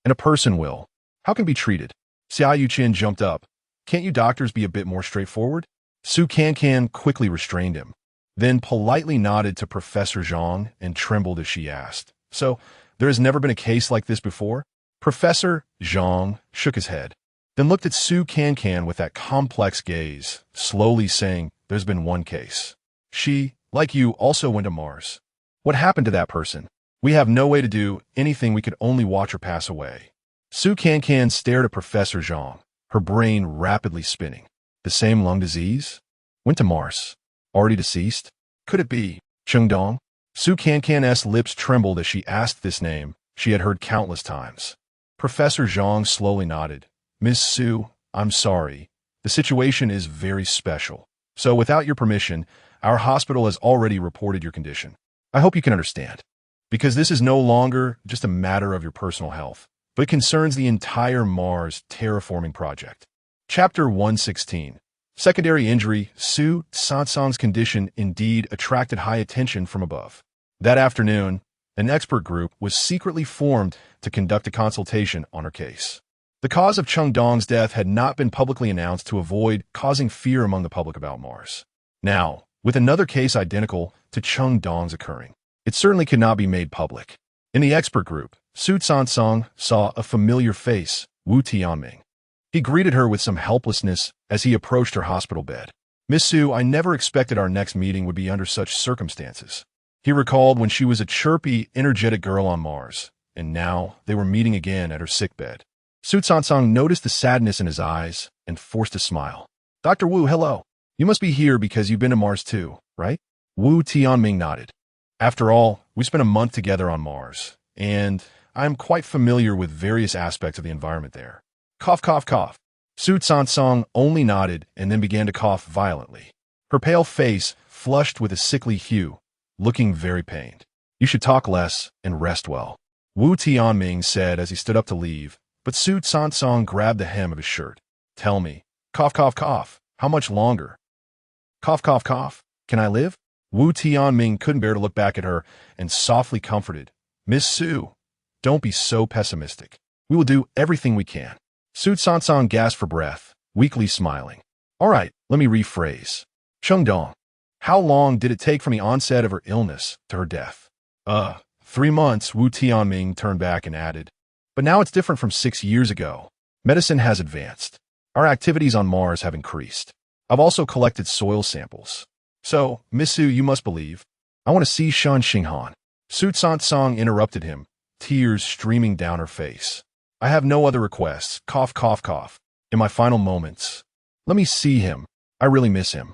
And a person will. How can it be treated?" Xiao Yuqin jumped up. Can't you doctors be a bit more straightforward? Su Cancan quickly restrained him, then politely nodded to Professor Zhang and trembled as she asked, "So, there has never been a case like this before?" Professor Zhang shook his head, then looked at Su Cancan with that complex gaze, slowly saying, "There's been one case. She, like you, also went to Mars. What happened to that person? We have no way to do anything, we could only watch her pass away." Su Cancan stared at Professor Zhang, her brain rapidly spinning. The same lung disease? Went to Mars. Already deceased? Could it be Cheng Dong? Su Cancan's lips trembled as she asked this name she had heard countless times. Professor Zhang slowly nodded. "Miss Su, I'm sorry. The situation is very special. So without your permission, our hospital has already reported your condition. I hope you can understand. Because this is no longer just a matter of your personal health, but it concerns the entire Mars terraforming project." Chapter 116. Secondary injury. Su Sansang's condition indeed attracted high attention from above. That afternoon, an expert group was secretly formed to conduct a consultation on her case. The cause of Cheng Dong's death had not been publicly announced to avoid causing fear among the public about Mars. Now, with another case identical to Cheng Dong's occurring, it certainly could not be made public. In the expert group, Su Sansang saw a familiar face, Wu Tianming. He greeted her with some helplessness as he approached her hospital bed. "Miss Su, I never expected our next meeting would be under such circumstances." He recalled when she was a chirpy, energetic girl on Mars, and now they were meeting again at her sickbed. Su Sansang noticed the sadness in his eyes and forced a smile. "Dr. Wu, hello. You must be here because you've been to Mars too, right?" Wu Tianming nodded. "After all, we spent a month together on Mars, and I'm quite familiar with various aspects of the environment there." Cough, cough, cough. Su Sansang only nodded and then began to cough violently. Her pale face flushed with a sickly hue, looking very pained. "You should talk less and rest well," Wu Tianming said as he stood up to leave, but Su Sansang grabbed the hem of his shirt. "Tell me, cough, cough, cough, how much longer?" Cough, cough, cough. "Can I live?" Wu Tianming couldn't bear to look back at her and softly comforted, "Miss Su, don't be so pessimistic. We will do everything we can." Su Sansang gasped for breath, weakly smiling. "All right, let me rephrase. Cheng Dong, how long did it take from the onset of her illness to her death?" 3 months, Wu Tianming turned back and added. "But now it's different from 6 years ago. Medicine has advanced. Our activities on Mars have increased. I've also collected soil samples. So, Miss Su, you must believe. I want to see Shen Xinghan." Su Sansang interrupted him, tears streaming down her face. "I have no other requests. Cough, cough, cough. In my final moments. Let me see him. I really miss him."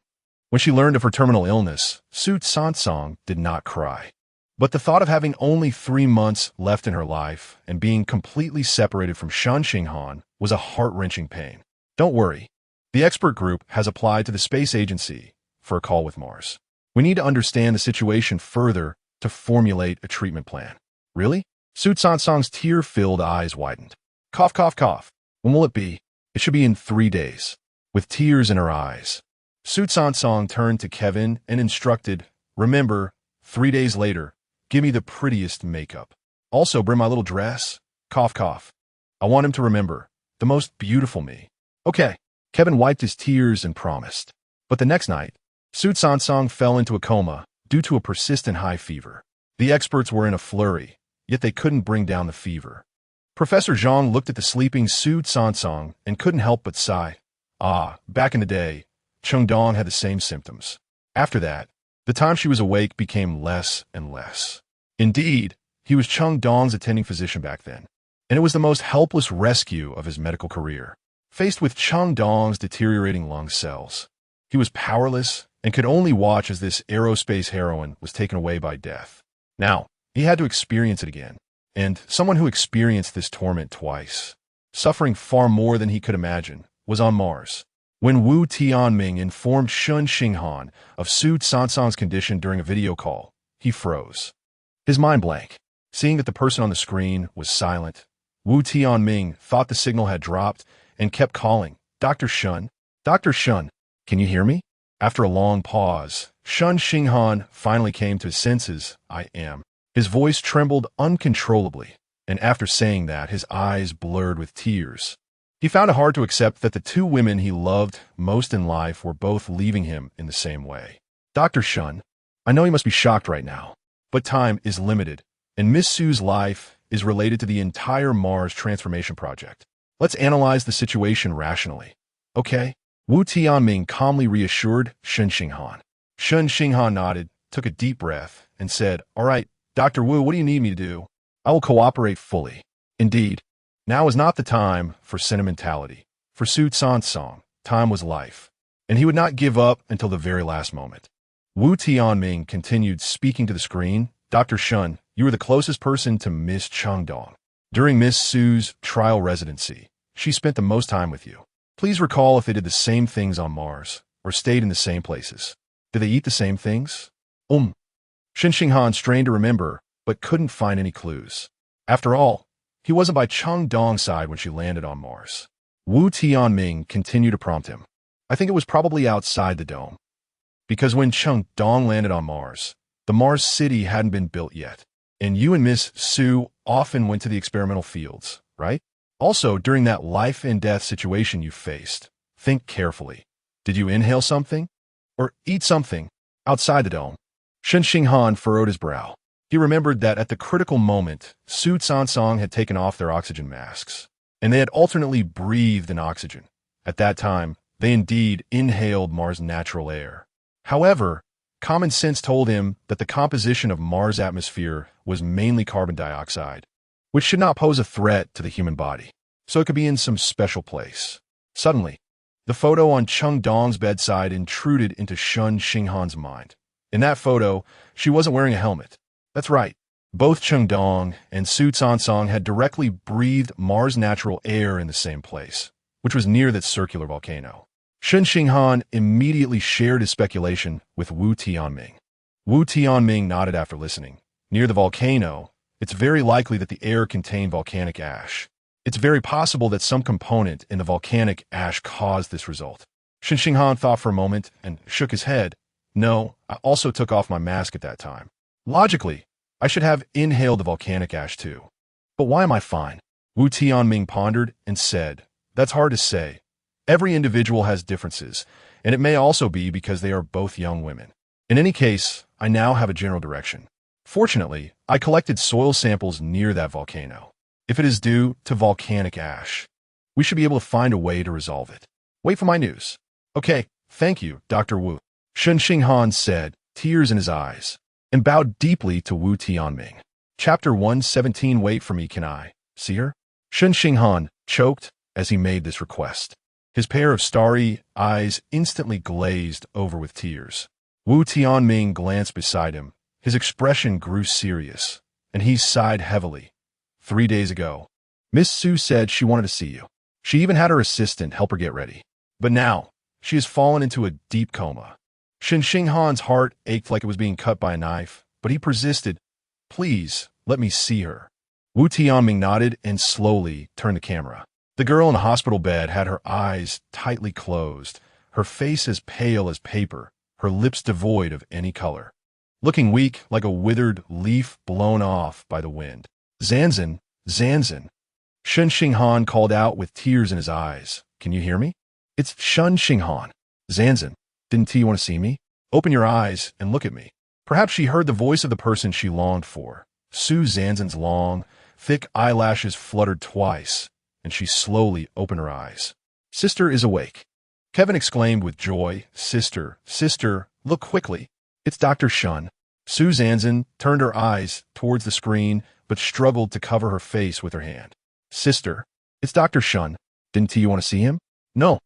When she learned of her terminal illness, Su Sansang did not cry. But the thought of having only 3 months left in her life and being completely separated from Shen Xinghan was a heart-wrenching pain. "Don't worry. The expert group has applied to the space agency for a call with Mars. We need to understand the situation further to formulate a treatment plan." "Really?" Su Sansang's tear-filled eyes widened. Cough, cough, cough. "When will it be?" "It should be in 3 days." With tears in her eyes, Su Sansang turned to Kevin and instructed, "Remember, 3 days later, give me the prettiest makeup. Also bring my little dress." Cough, cough. "I want him to remember, the most beautiful me." "Okay." Kevin wiped his tears and promised. But the next night, Su Sansang fell into a coma due to a persistent high fever. The experts were in a flurry, yet they couldn't bring down the fever. Professor Zhang looked at the sleeping Su Sansang and couldn't help but sigh. Back in the day, Cheng Dong had the same symptoms. After that, the time she was awake became less and less. Indeed, he was Cheng Dong's attending physician back then, and it was the most helpless rescue of his medical career. Faced with Cheng Dong's deteriorating lung cells, he was powerless and could only watch as this aerospace heroine was taken away by death. Now, he had to experience it again, and someone who experienced this torment twice, suffering far more than he could imagine, was on Mars. When Wu Tianming informed Shen Xinghan of Su Sansang's condition during a video call, he froze. His mind blank. Seeing that the person on the screen was silent, Wu Tianming thought the signal had dropped and kept calling, "Dr. Shen? Dr. Shen, can you hear me?" After a long pause, Shen Xinghan finally came to his senses. "I am." His voice trembled uncontrollably, and after saying that, his eyes blurred with tears. He found it hard to accept that the two women he loved most in life were both leaving him in the same way. Dr. Shen, I know you must be shocked right now, but time is limited, and Miss Su's life is related to the entire Mars transformation project. Let's analyze the situation rationally. Okay? Wu Tianming calmly reassured Shen Xinghan. Shen Xinghan nodded, took a deep breath, and said, "All right, Dr. Wu, what do you need me to do? I will cooperate fully." Indeed, now is not the time for sentimentality. For Su Cansong, time was life, and he would not give up until the very last moment. Wu Tianming continued speaking to the screen. "Dr. Shen, you were the closest person to Miss Changdong. During Miss Su's trial residency, she spent the most time with you. Please recall if they did the same things on Mars, or stayed in the same places. Did they eat the same things?" Shen Xinghan strained to remember, but couldn't find any clues. After all, he wasn't by Changdong's side when she landed on Mars. Wu Tianming continued to prompt him. "I think it was probably outside the dome. Because when Changdong landed on Mars, the Mars city hadn't been built yet. And you and Miss Su often went to the experimental fields, right? Also, during that life and death situation you faced, think carefully. Did you inhale something? Or eat something outside the dome?" Shen Xinghan furrowed his brow. He remembered that at the critical moment, Su Cansong had taken off their oxygen masks, and they had alternately breathed in oxygen. At that time, they indeed inhaled Mars' natural air. However, common sense told him that the composition of Mars' atmosphere was mainly carbon dioxide, which should not pose a threat to the human body, so it could be in some special place. Suddenly, the photo on Changdong's bedside intruded into Shen Xinghan's mind. In that photo, she wasn't wearing a helmet. That's right. Both Changdong and Su Cansong had directly breathed Mars' natural air in the same place, which was near that circular volcano. Shen Xinghan immediately shared his speculation with Wu Tianming. Wu Tianming nodded after listening. Near the volcano, it's very likely that the air contained volcanic ash. It's very possible that some component in the volcanic ash caused this result. Shen Xinghan thought for a moment and shook his head. "No, I also took off my mask at that time. Logically, I should have inhaled the volcanic ash too. But why am I fine?" Wu Tianming pondered and said, "That's hard to say. Every individual has differences, and it may also be because they are both young women. In any case, I now have a general direction. Fortunately, I collected soil samples near that volcano. If it is due to volcanic ash, we should be able to find a way to resolve it. Wait for my news." "Okay, thank you, Dr. Wu," Shen Xinghan said, tears in his eyes, and bowed deeply to Wu Tianming. Chapter 117. Wait for me, can I see her? Shen Xinghan choked as he made this request. His pair of starry eyes instantly glazed over with tears. Wu Tianming glanced beside him. His expression grew serious, and he sighed heavily. 3 days ago, Miss Su said she wanted to see you. She even had her assistant help her get ready. But now, she has fallen into a deep coma. Shen Xinghan's heart ached like it was being cut by a knife, but he persisted. "Please, let me see her." Wu Tianming nodded and slowly turned the camera. The girl in the hospital bed had her eyes tightly closed, her face as pale as paper, her lips devoid of any color, looking weak like a withered leaf blown off by the wind. "Zanzan, Zanzan." Shen Xinghan called out with tears in his eyes. "Can you hear me? It's Shen Xinghan. Zanzan, didn't you want to see me? Open your eyes and look at me." Perhaps she heard the voice of the person she longed for. Su Zanzan's long, thick eyelashes fluttered twice, and she slowly opened her eyes. "Sister is awake." Kevin exclaimed with joy. Sister, sister, look quickly. It's Dr. Shen." Su Zanzan turned her eyes towards the screen, but struggled to cover her face with her hand. "Sister, it's Dr. Shen. Didn't you want to see him?" "No."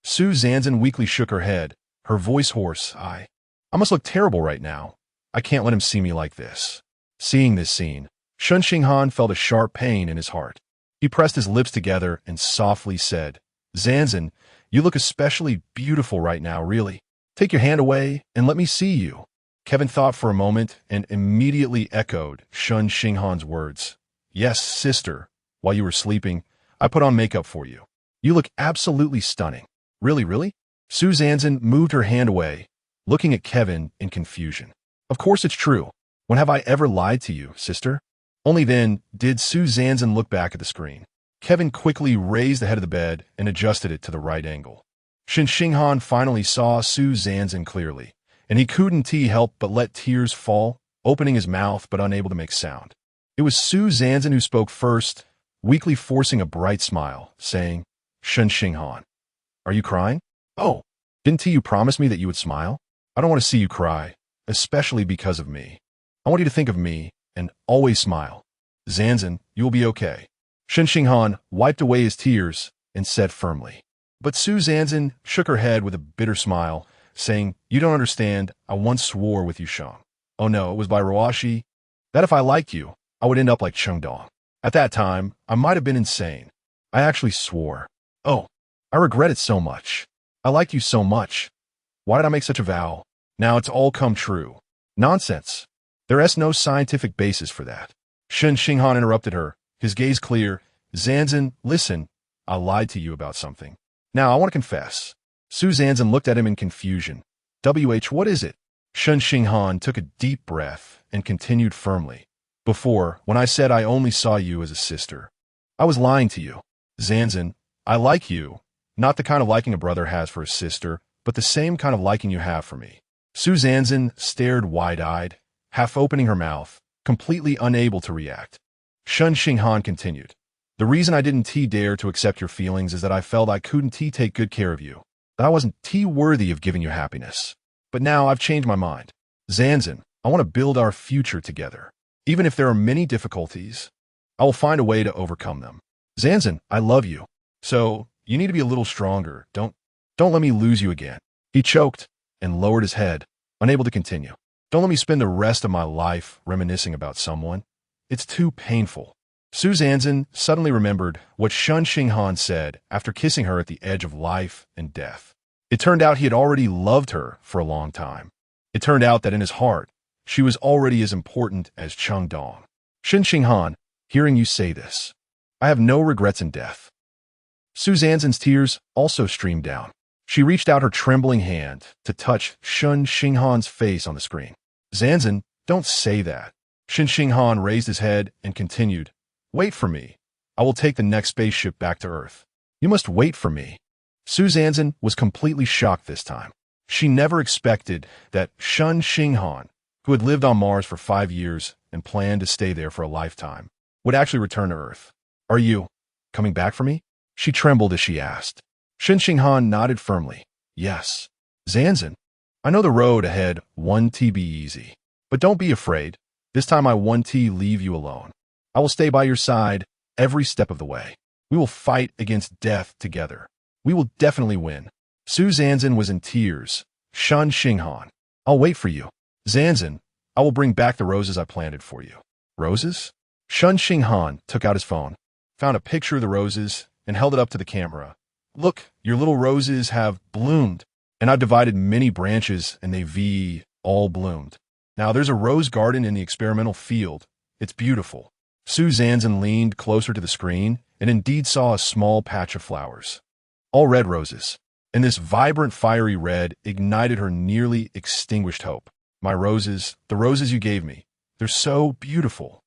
Su Zanzan weakly shook her head, her voice hoarse. I must look terrible right now. I can't let him see me like this." Seeing this scene, Shen Xinghan felt a sharp pain in his heart. He pressed his lips together and softly said, "Zanzan, you look especially beautiful right now, really. Take your hand away and let me see you." Kevin thought for a moment and immediately echoed Shen Xinghan's words. "Yes, sister. While you were sleeping, I put on makeup for you. You look absolutely stunning." "Really, really?" Su Zanzan moved her hand away, looking at Kevin in confusion. "Of course it's true. When have I ever lied to you, sister?" Only then did Su Zanzan look back at the screen. Kevin quickly raised the head of the bed and adjusted it to the right angle. Shen Xinghan finally saw Su Zanzan clearly, and he couldn't help but let tears fall, opening his mouth but unable to make sound. It was Su Zanzan who spoke first, weakly forcing a bright smile, saying, "Shen Xinghan, are you crying? Oh, didn't you promise me that you would smile? I don't want to see you cry, especially because of me. I want you to think of me and always smile. Zanzan, you will be okay." Shen Xinghan wiped away his tears and said firmly. But Su Zanzan shook her head with a bitter smile, saying, "You don't understand. I once swore with you, Shang. Oh no, it was by Roashi, that if I liked you, I would end up like Chengdong. At that time, I might have been insane. I actually swore. Oh, I regret it so much. I liked you so much. Why did I make such a vow? Now it's all come true. Nonsense. There is no scientific basis for that." Shen Xinghan interrupted her, his gaze clear. "Zanzan, listen, I lied to you about something. Now I want to confess." Su Zanzan looked at him in confusion. What is it?" Shen Xinghan took a deep breath and continued firmly. "Before, when I said I only saw you as a sister, I was lying to you. Zanzan, I like you, not the kind of liking a brother has for a sister, but the same kind of liking you have for me." Su Zanzan stared wide-eyed, half opening her mouth, completely unable to react. Shen Xinghan continued, "The reason I didn't dare to accept your feelings is that I felt I couldn't take good care of you, that I wasn't worthy of giving you happiness. But now I've changed my mind. Zanzan, I want to build our future together. Even if there are many difficulties, I will find a way to overcome them. Zanzan, I love you. So, you need to be a little stronger. Don't let me lose you again." He choked and lowered his head, unable to continue. "Don't let me spend the rest of my life reminiscing about someone. It's too painful." Su Zanzan suddenly remembered what Shen Xinghan said after kissing her at the edge of life and death. It turned out he had already loved her for a long time. It turned out that in his heart, she was already as important as Chengdong. "Shen Xinghan, hearing you say this, I have no regrets in death." Su Zanzan's tears also streamed down. She reached out her trembling hand to touch Shen Xinghan's face on the screen. "Zanzan, don't say that." Shen Xinghan raised his head and continued, "Wait for me. I will take the next spaceship back to Earth. You must wait for me." Su Zanzan was completely shocked this time. She never expected that Shen Xinghan, who had lived on Mars for 5 years and planned to stay there for a lifetime, would actually return to Earth. "Are you coming back for me?" She trembled as she asked. Shen Xinghan nodded firmly. "Yes. Zanzan, I know the road ahead won't be easy. But don't be afraid. This time I won't leave you alone. I will stay by your side every step of the way. We will fight against death together. We will definitely win." Su Zanzan was in tears. "Shen Xinghan, I'll wait for you. Zanzan, I will bring back the roses I planted for you." "Roses?" Shen Xinghan took out his phone, found a picture of the roses, and held it up to the camera. "Look, your little roses have bloomed, and I've divided many branches and they've all bloomed. Now there's a rose garden in the experimental field. It's beautiful." Su Zanzan leaned closer to the screen and indeed saw a small patch of flowers. All red roses. And this vibrant fiery red ignited her nearly extinguished hope. "My roses, the roses you gave me, they're so beautiful.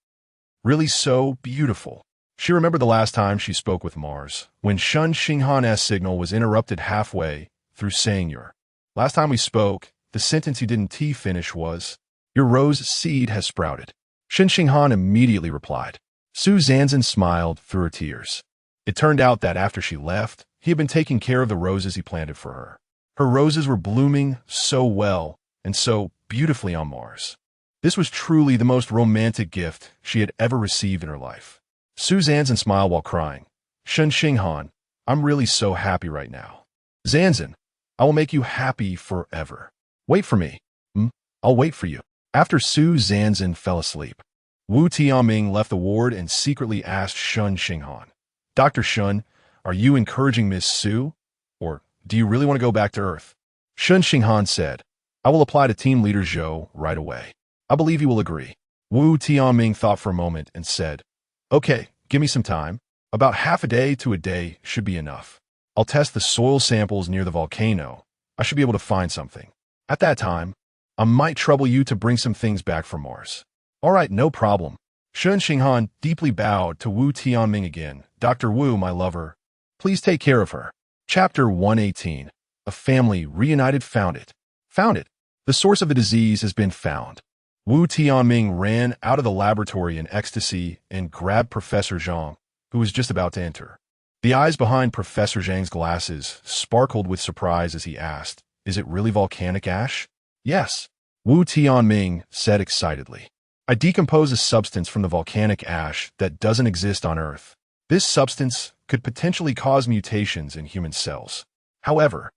Really so beautiful." She remembered the last time she spoke with Mars, when Shen Xinghan's signal was interrupted halfway through saying your. "Last time we spoke, the sentence you didn't finish was, 'Your rose seed has sprouted.'" Shen Xinghan immediately replied. Su Zanzan smiled through her tears. It turned out that after she left, he had been taking care of the roses he planted for her. Her roses were blooming so well and so beautifully on Mars. This was truly the most romantic gift she had ever received in her life. Su Zanzan smiled while crying. "Shen Xinghan, I'm really so happy right now. Zanzan, I will make you happy forever. Wait for me. I'll wait for you." After Su Zanzan fell asleep, Wu Tianming left the ward and secretly asked Shen Xinghan, "Dr. Shen, are you encouraging Miss Su? Or do you really want to go back to Earth?" Shen Xinghan said, "I will apply to Team Leader Zhou right away. I believe you will agree." Wu Tianming thought for a moment and said, "Okay, give me some time. About half a day to a day should be enough. I'll test the soil samples near the volcano. I should be able to find something. At that time, I might trouble you to bring some things back from Mars." "All right, no problem. Shen Xinghan deeply bowed to Wu Tianming again. Dr. Wu, my lover, please take care of her. Chapter 118. A family reunited. Found it. Found it. The source of the disease has been found. Wu Tianming ran out of the laboratory in ecstasy and grabbed Professor Zhang, who was just about to enter. The eyes behind Professor Zhang's glasses sparkled with surprise as he asked, "Is it really volcanic ash?" "Yes," Wu Tianming said excitedly. "I decompose a substance from the volcanic ash that doesn't exist on Earth. This substance could potentially cause mutations in human cells. However,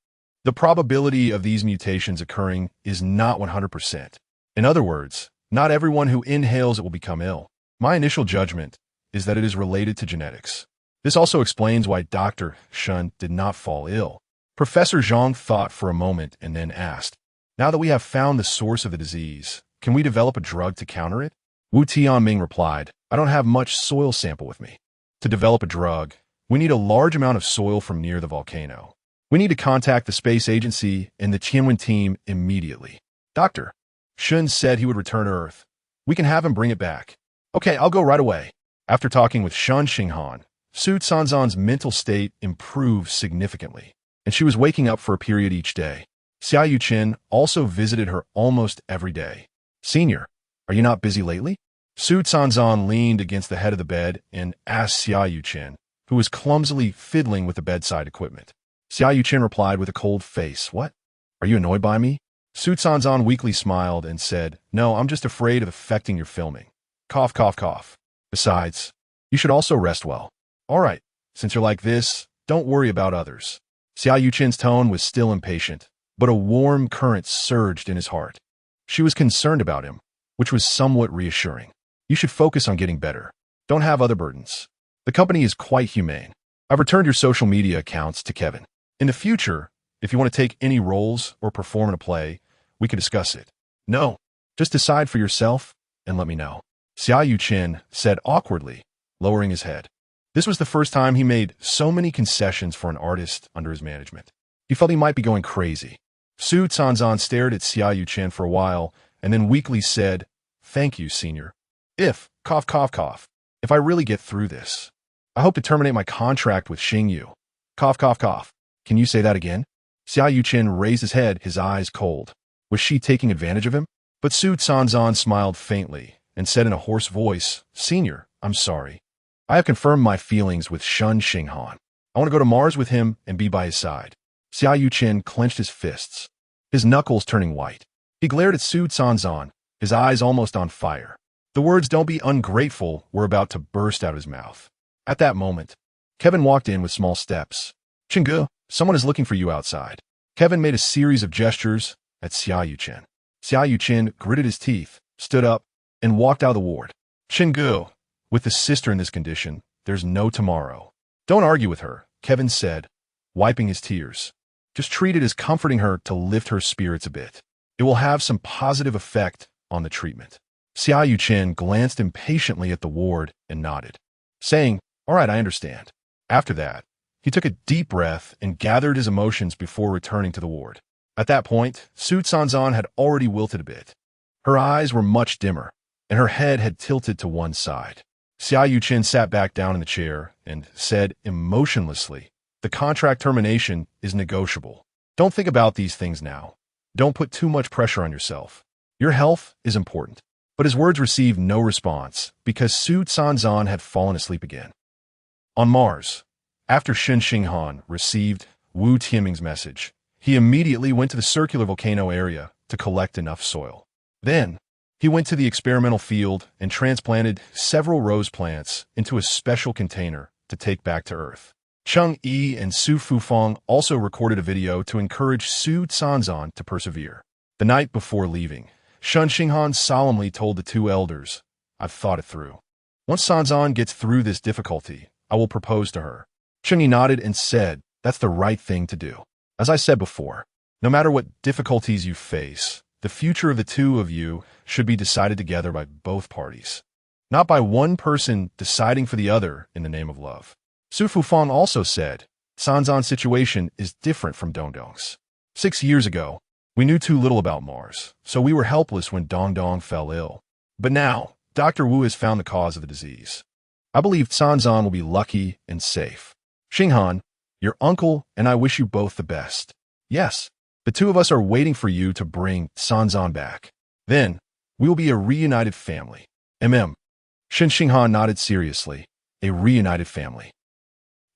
the probability of these mutations occurring is not 100%. In other words, not everyone who inhales it will become ill. My initial judgment is that it is related to genetics. This also explains why Dr. Shen did not fall ill." Professor Zhang thought for a moment and then asked, "Now that we have found the source of the disease, can we develop a drug to counter it?" Wu Tianming replied, "I don't have much soil sample with me. To develop a drug, we need a large amount of soil from near the volcano. We need to contact the space agency and the Tianwen team immediately." Dr. Shen said he would return to Earth. "We can have him bring it back." "Okay, I'll go right away." After talking with Shen Xinghan, Su Sanzan's mental state improved significantly, and she was waking up for a period each day. Xia Yuqin also visited her almost every day. "Senior, are you not busy lately?" Su Sanzan leaned against the head of the bed and asked Xia Yuqin, who was clumsily fiddling with the bedside equipment. Xia Yuqin replied with a cold face, "What? Are you annoyed by me?" Su Sanzan weakly smiled and said, "No, I'm just afraid of affecting your filming. Cough, cough, cough. Besides, you should also rest well." "All right, since you're like this, don't worry about others." Xia Yuqin's tone was still impatient, but a warm current surged in his heart. She was concerned about him, which was somewhat reassuring. "You should focus on getting better. Don't have other burdens. The company is quite humane. I've returned your social media accounts to Kevin. In the future, if you want to take any roles or perform in a play, we can discuss it." "No, just decide for yourself and let me know," Xia Yuqin said awkwardly, lowering his head. This was the first time he made so many concessions for an artist under his management. He felt he might be going crazy. Su Sanzan stared at Xia Yuqin for a while and then weakly said, "Thank you, senior. Cough, cough, cough, if I really get through this, I hope to terminate my contract with Xingyu." Cough, cough, cough. "Can you say that again?" Xia Yuqin raised his head, his eyes cold. Was she taking advantage of him? But Su Sanzan smiled faintly and said in a hoarse voice, "Senior, I'm sorry. I have confirmed my feelings with Shen Xinghan. I want to go to Mars with him and be by his side." Xia Yuqin clenched his fists, his knuckles turning white. He glared at Su Sanzan, his eyes almost on fire. The words "don't be ungrateful" were about to burst out of his mouth. At that moment, Kevin walked in with small steps. "Chenggu, someone is looking for you outside." Kevin made a series of gestures at Xia Yuqin. Xia Yuqin gritted his teeth, stood up, and walked out of the ward. "Chenggu, with the sister in this condition, there's no tomorrow. Don't argue with her," Kevin said, wiping his tears. "Just treat it as comforting her to lift her spirits a bit. It will have some positive effect on the treatment." Xia Yuqin glanced impatiently at the ward and nodded, saying, "All right, I understand." After that, he took a deep breath and gathered his emotions before returning to the ward. At that point, Su Sanzan had already wilted a bit. Her eyes were much dimmer, and her head had tilted to one side. Xia Yuqin sat back down in the chair and said emotionlessly, "The contract termination is negotiable. Don't think about these things now. Don't put too much pressure on yourself. Your health is important." But his words received no response because Su Sanzan had fallen asleep again. On Mars, after Shen Xinghan received Wu Tianming's message, he immediately went to the circular volcano area to collect enough soil. Then, he went to the experimental field and transplanted several rose plants into a special container to take back to Earth. Cheng Yi and Su Fufang also recorded a video to encourage Su Sanzan to persevere. The night before leaving, Shen Xinghan solemnly told the two elders, "I've thought it through. Once Sanzan gets through this difficulty, I will propose to her." Cheng Yi nodded and said, "That's the right thing to do. As I said before, no matter what difficulties you face, the future of the two of you should be decided together by both parties, not by one person deciding for the other in the name of love." Su Fufang also said, "Sanzan's situation is different from Dongdong's. 6 years ago, we knew too little about Mars, so we were helpless when Dongdong fell ill. But now, Dr. Wu has found the cause of the disease. I believe Cancan will be lucky and safe. Xinghan, your uncle and I wish you both the best. Yes, the two of us are waiting for you to bring Cancan back. Then, we will be a reunited family. Shen Xinghan nodded seriously. A reunited family.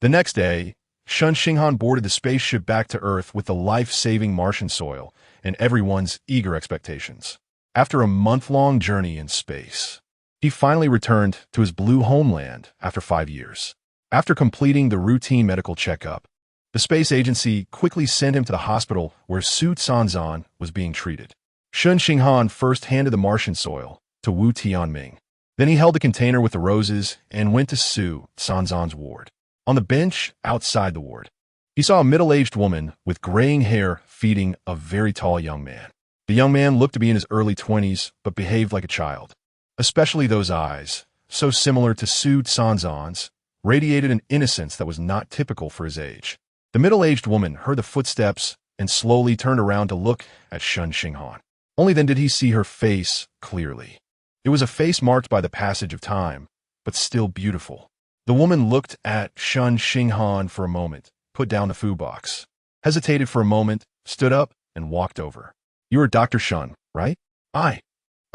The next day, Shen Xinghan boarded the spaceship back to Earth with the life-saving Martian soil and everyone's eager expectations. After a month-long journey in space, he finally returned to his blue homeland after 5 years. After completing the routine medical checkup, the space agency quickly sent him to the hospital where Su Cancan was being treated. Shen Xinghan first handed the Martian soil to Wu Tianming. Then he held the container with the roses and went to Su Cancan's ward. On the bench outside the ward, he saw a middle-aged woman with graying hair feeding a very tall young man. The young man looked to be in his early 20s, but behaved like a child. Especially those eyes, so similar to Su Cancan's, radiated an innocence that was not typical for his age. The middle-aged woman heard the footsteps and slowly turned around to look at Shen Xinghan. Only then did he see her face clearly. It was a face marked by the passage of time, but still beautiful. The woman looked at Shen Xinghan for a moment, put down the food box, hesitated for a moment, stood up, and walked over. You are Dr. Shen, right? I've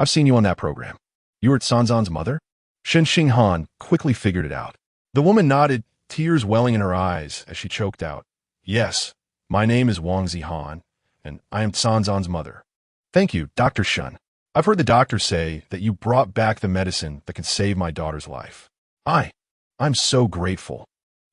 seen you on that program. You are Cancan's mother? Shen Xinghan quickly figured it out. The woman nodded, tears welling in her eyes as she choked out. Yes, my name is Wang Zihan, and I am Cancan's mother. Thank you, Dr. Shen. I've heard the doctor say that you brought back the medicine that can save my daughter's life. I'm so grateful.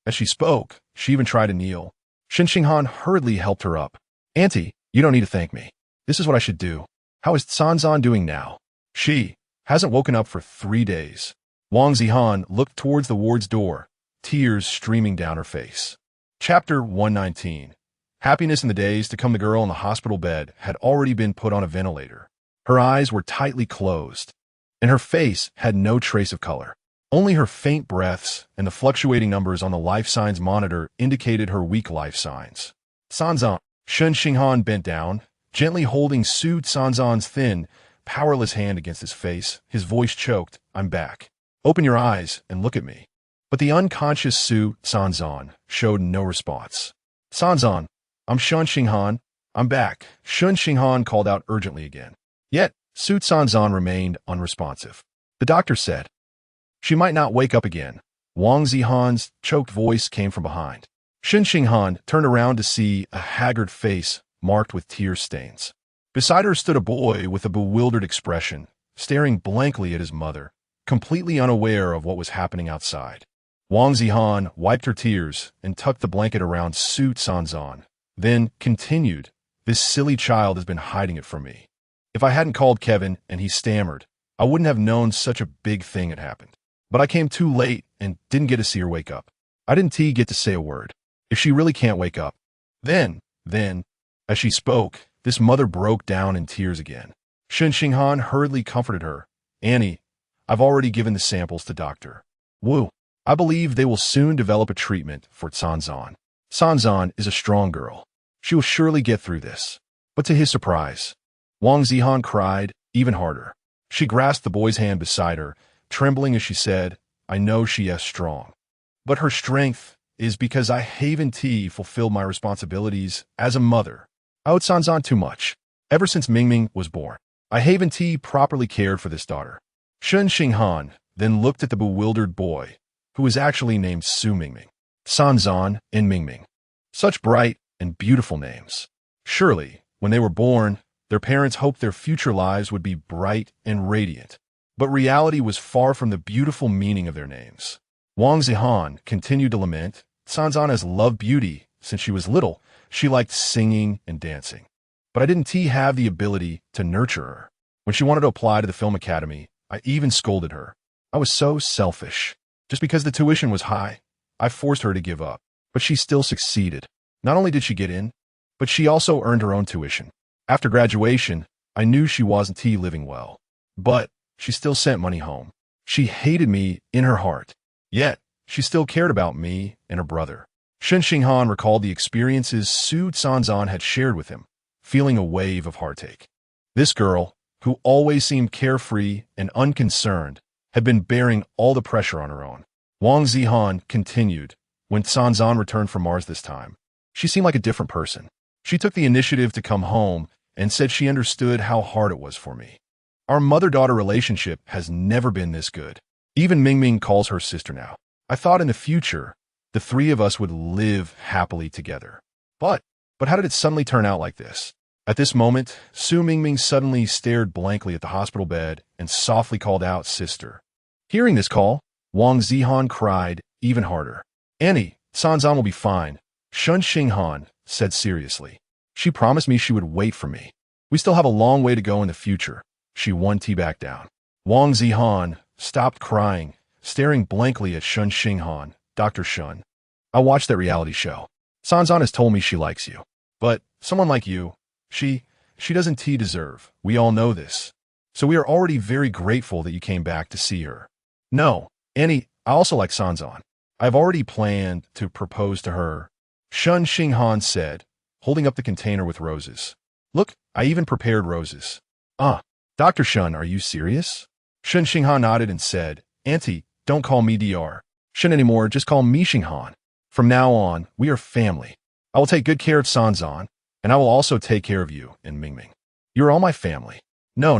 As she spoke, she even tried to kneel. Shen Xinghan hurriedly helped her up. Auntie, you don't need to thank me. This is what I should do. How is Cancan doing now? She hasn't woken up for 3 days. Wang Zihan looked towards the ward's door, tears streaming down her face. Chapter 119. Happiness in the days to come. The girl in the hospital bed had already been put on a ventilator. Her eyes were tightly closed, and her face had no trace of color. Only her faint breaths and the fluctuating numbers on the life signs monitor indicated her weak life signs. Cancan. Shen Xinghan bent down, gently holding Su Cancan's thin, powerless hand against his face. His voice choked. I'm back. Open your eyes and look at me. But the unconscious Su Cancan showed no response. Cancan, I'm Shen Xinghan. I'm back. Shen Xinghan called out urgently again. Yet, Su Cancan remained unresponsive. The doctor said, she might not wake up again. Wang Zihan's choked voice came from behind. Shen Xinghan turned around to see a haggard face marked with tear stains. Beside her stood a boy with a bewildered expression, staring blankly at his mother, completely unaware of what was happening outside. Wang Zihan wiped her tears and tucked the blanket around Su Cancan, then continued, this silly child has been hiding it from me. If I hadn't called Kevin and he stammered, I wouldn't have known such a big thing had happened. But I came too late and didn't get to see her wake up. I didn't get to say a word. If she really can't wake up. Then, as she spoke, this mother broke down in tears again. Shen Xinghan hurriedly comforted her. Annie, I've already given the samples to Dr. Wu. I believe they will soon develop a treatment for Cancan. Cancan is a strong girl. She will surely get through this. But to his surprise, Wang Zihan cried even harder. She grasped the boy's hand beside her, trembling as she said, I know she is strong. But her strength is because I haven't fulfilled my responsibilities as a mother. I owed Cancan too much. Ever since Mingming was born, I haven't properly cared for this daughter. Shen Xinghan then looked at the bewildered boy, who was actually named Su Mingming. Cancan and Mingming. Such bright and beautiful names. Surely, when they were born, their parents hoped their future lives would be bright and radiant. But reality was far from the beautiful meaning of their names. Wang Zihan continued to lament, Cancan has loved beauty since she was little. She liked singing and dancing. But I didn't have the ability to nurture her. When she wanted to apply to the film academy, I even scolded her. I was so selfish. Just because the tuition was high, I forced her to give up. But she still succeeded. Not only did she get in, but she also earned her own tuition. After graduation, I knew she wasn't living well. But she still sent money home. She hated me in her heart. Yet, she still cared about me and her brother. Shen Xinghan recalled the experiences Su Cancan had shared with him, feeling a wave of heartache. This girl, who always seemed carefree and unconcerned, had been bearing all the pressure on her own. Wang Zihan continued, when Sanzan returned from Mars this time. She seemed like a different person. She took the initiative to come home and said she understood how hard it was for me. Our mother-daughter relationship has never been this good. Even Mingming calls her sister now. I thought in the future, the three of us would live happily together. But how did it suddenly turn out like this? At this moment, Su Mingming suddenly stared blankly at the hospital bed and softly called out, "Sister." Hearing this call, Wang Zihan cried even harder. "Annie, Sanzan will be fine," Shen Xinghan said seriously. "She promised me she would wait for me. We still have a long way to go in the future." She one tea back down. Wang Zihan stopped crying, staring blankly at Shen Xinghan. "Dr. Shen, I watched that reality show. Sanzan has told me she likes you. But someone like you, she doesn't deserve. We all know this. So we are already very grateful that you came back to see her." "No, Annie, I also like Sanzan. I've already planned to propose to her," Shen Xinghan said, holding up the container with roses. "Look, I even prepared roses." Dr. Shen, are you serious?" Shen Xinghan nodded and said, "Auntie, don't call me Dr. Shen anymore, just call me Xinghan. From now on, we are family. I will take good care of Sanzan, and I will also take care of you and Mingming. You are all my family." No.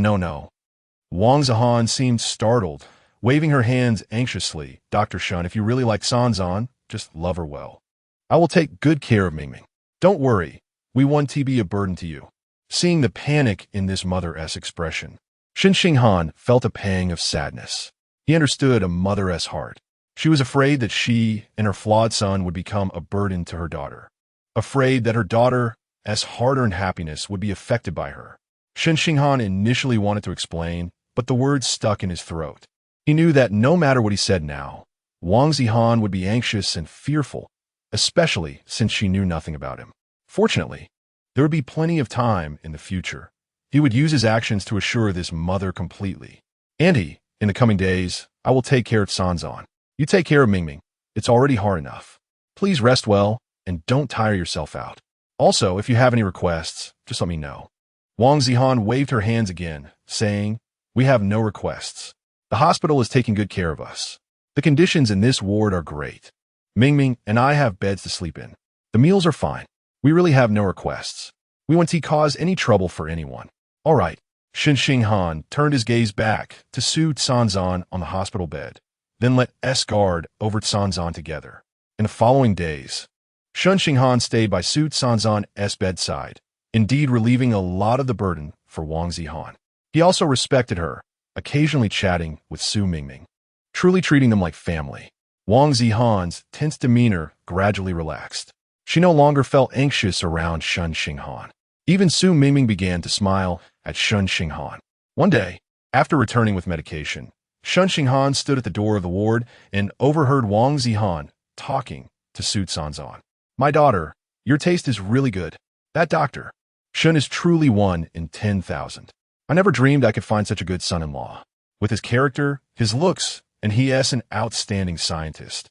Wang Zihan seemed startled, waving her hands anxiously. "Dr. Shen, if you really like Sanzan, just love her well. I will take good care of Mingming. Don't worry, we want to be a burden to you." Seeing the panic in this mother-s expression, Shen Xinghan felt a pang of sadness. He understood a mother-s heart. She was afraid that she and her flawed son would become a burden to her daughter. Afraid that her daughter's hard-earned happiness would be affected by her. Shen Xinghan initially wanted to explain, but the words stuck in his throat. He knew that no matter what he said now, Wang Zihan would be anxious and fearful, especially since she knew nothing about him. Fortunately, there would be plenty of time in the future. He would use his actions to assure this mother completely. "Auntie, in the coming days, I will take care of Sanzan. You take care of Mingming. It's already hard enough. Please rest well and don't tire yourself out. Also, if you have any requests, just let me know." Wang Zihan waved her hands again, saying, "We have no requests. The hospital is taking good care of us. The conditions in this ward are great. Mingming and I have beds to sleep in. The meals are fine. We really have no requests. We want to cause any trouble for anyone." "All right." Shen Xinghan turned his gaze back to soothe Sanzan on the hospital bed, then let guard over Sanzan together. In the following days, Shen Xinghan stayed by Suit Sanzan's bedside, indeed relieving a lot of the burden for Wang Zihan. He also respected her, occasionally chatting with Su Mingming, truly treating them like family. Wang Zihan's tense demeanor gradually relaxed. She no longer felt anxious around Shen Xinghan. Even Su Mingming began to smile at Shen Xinghan. One day, after returning with medication, Shen Xinghan stood at the door of the ward and overheard Wang Zihan talking to Su Sanzan. "My daughter, your taste is really good. That doctor, Shen, is truly 1 in 10,000. I never dreamed I could find such a good son-in-law. With his character, his looks, and he is an outstanding scientist.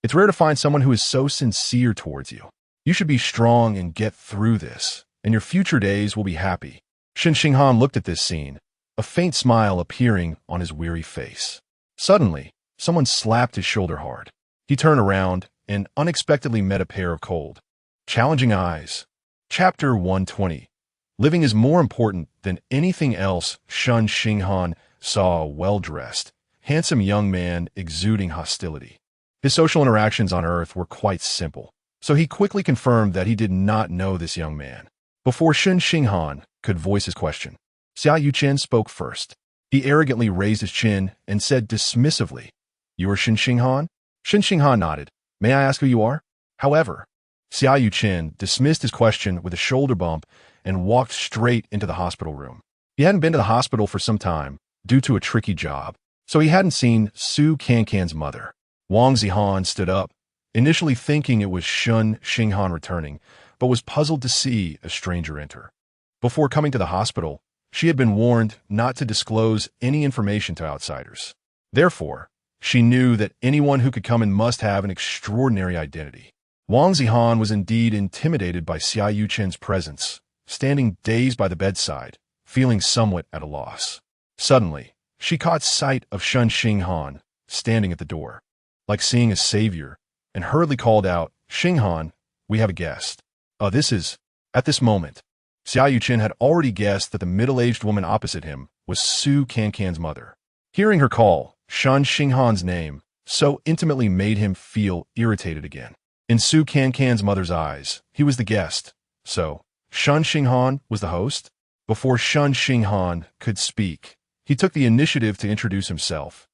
It's rare to find someone who is so sincere towards you. You should be strong and get through this, and your future days will be happy." Shen Xinghan looked at this scene, a faint smile appearing on his weary face. Suddenly, someone slapped his shoulder hard. He turned around and unexpectedly met a pair of cold, challenging eyes. Chapter 120. Living is more important than anything else. Shen Xinghan saw a well-dressed, handsome young man exuding hostility. His social interactions on Earth were quite simple, so he quickly confirmed that he did not know this young man. Before Shen Xinghan could voice his question, Xia Yuchen spoke first. He arrogantly raised his chin and said dismissively, "You are Shen Xinghan?" Shen Xinghan nodded. "May I ask who you are?" However, Xia Yuchen dismissed his question with a shoulder bump and walked straight into the hospital room. He hadn't been to the hospital for some time due to a tricky job, so he hadn't seen Su Cancan's mother. Wang Zihan stood up, initially thinking it was Shen Xinghan returning, but was puzzled to see a stranger enter. Before coming to the hospital, she had been warned not to disclose any information to outsiders. Therefore, she knew that anyone who could come in must have an extraordinary identity. Wang Zihan was indeed intimidated by Xia Yuchen's presence, standing dazed by the bedside, feeling somewhat at a loss. Suddenly, she caught sight of Shen Xinghan standing at the door, like seeing a savior, and hurriedly called out, "Xinghan, we have a guest." This is... At this moment, Xiao Yuqin had already guessed that the middle-aged woman opposite him was Su Cancan's mother. Hearing her call, Shen Xinghan's name so intimately made him feel irritated again. In Su Cancan's mother's eyes, he was the guest, so Shen Xinghan was the host? Before Shen Xinghan could speak, he took the initiative to introduce himself.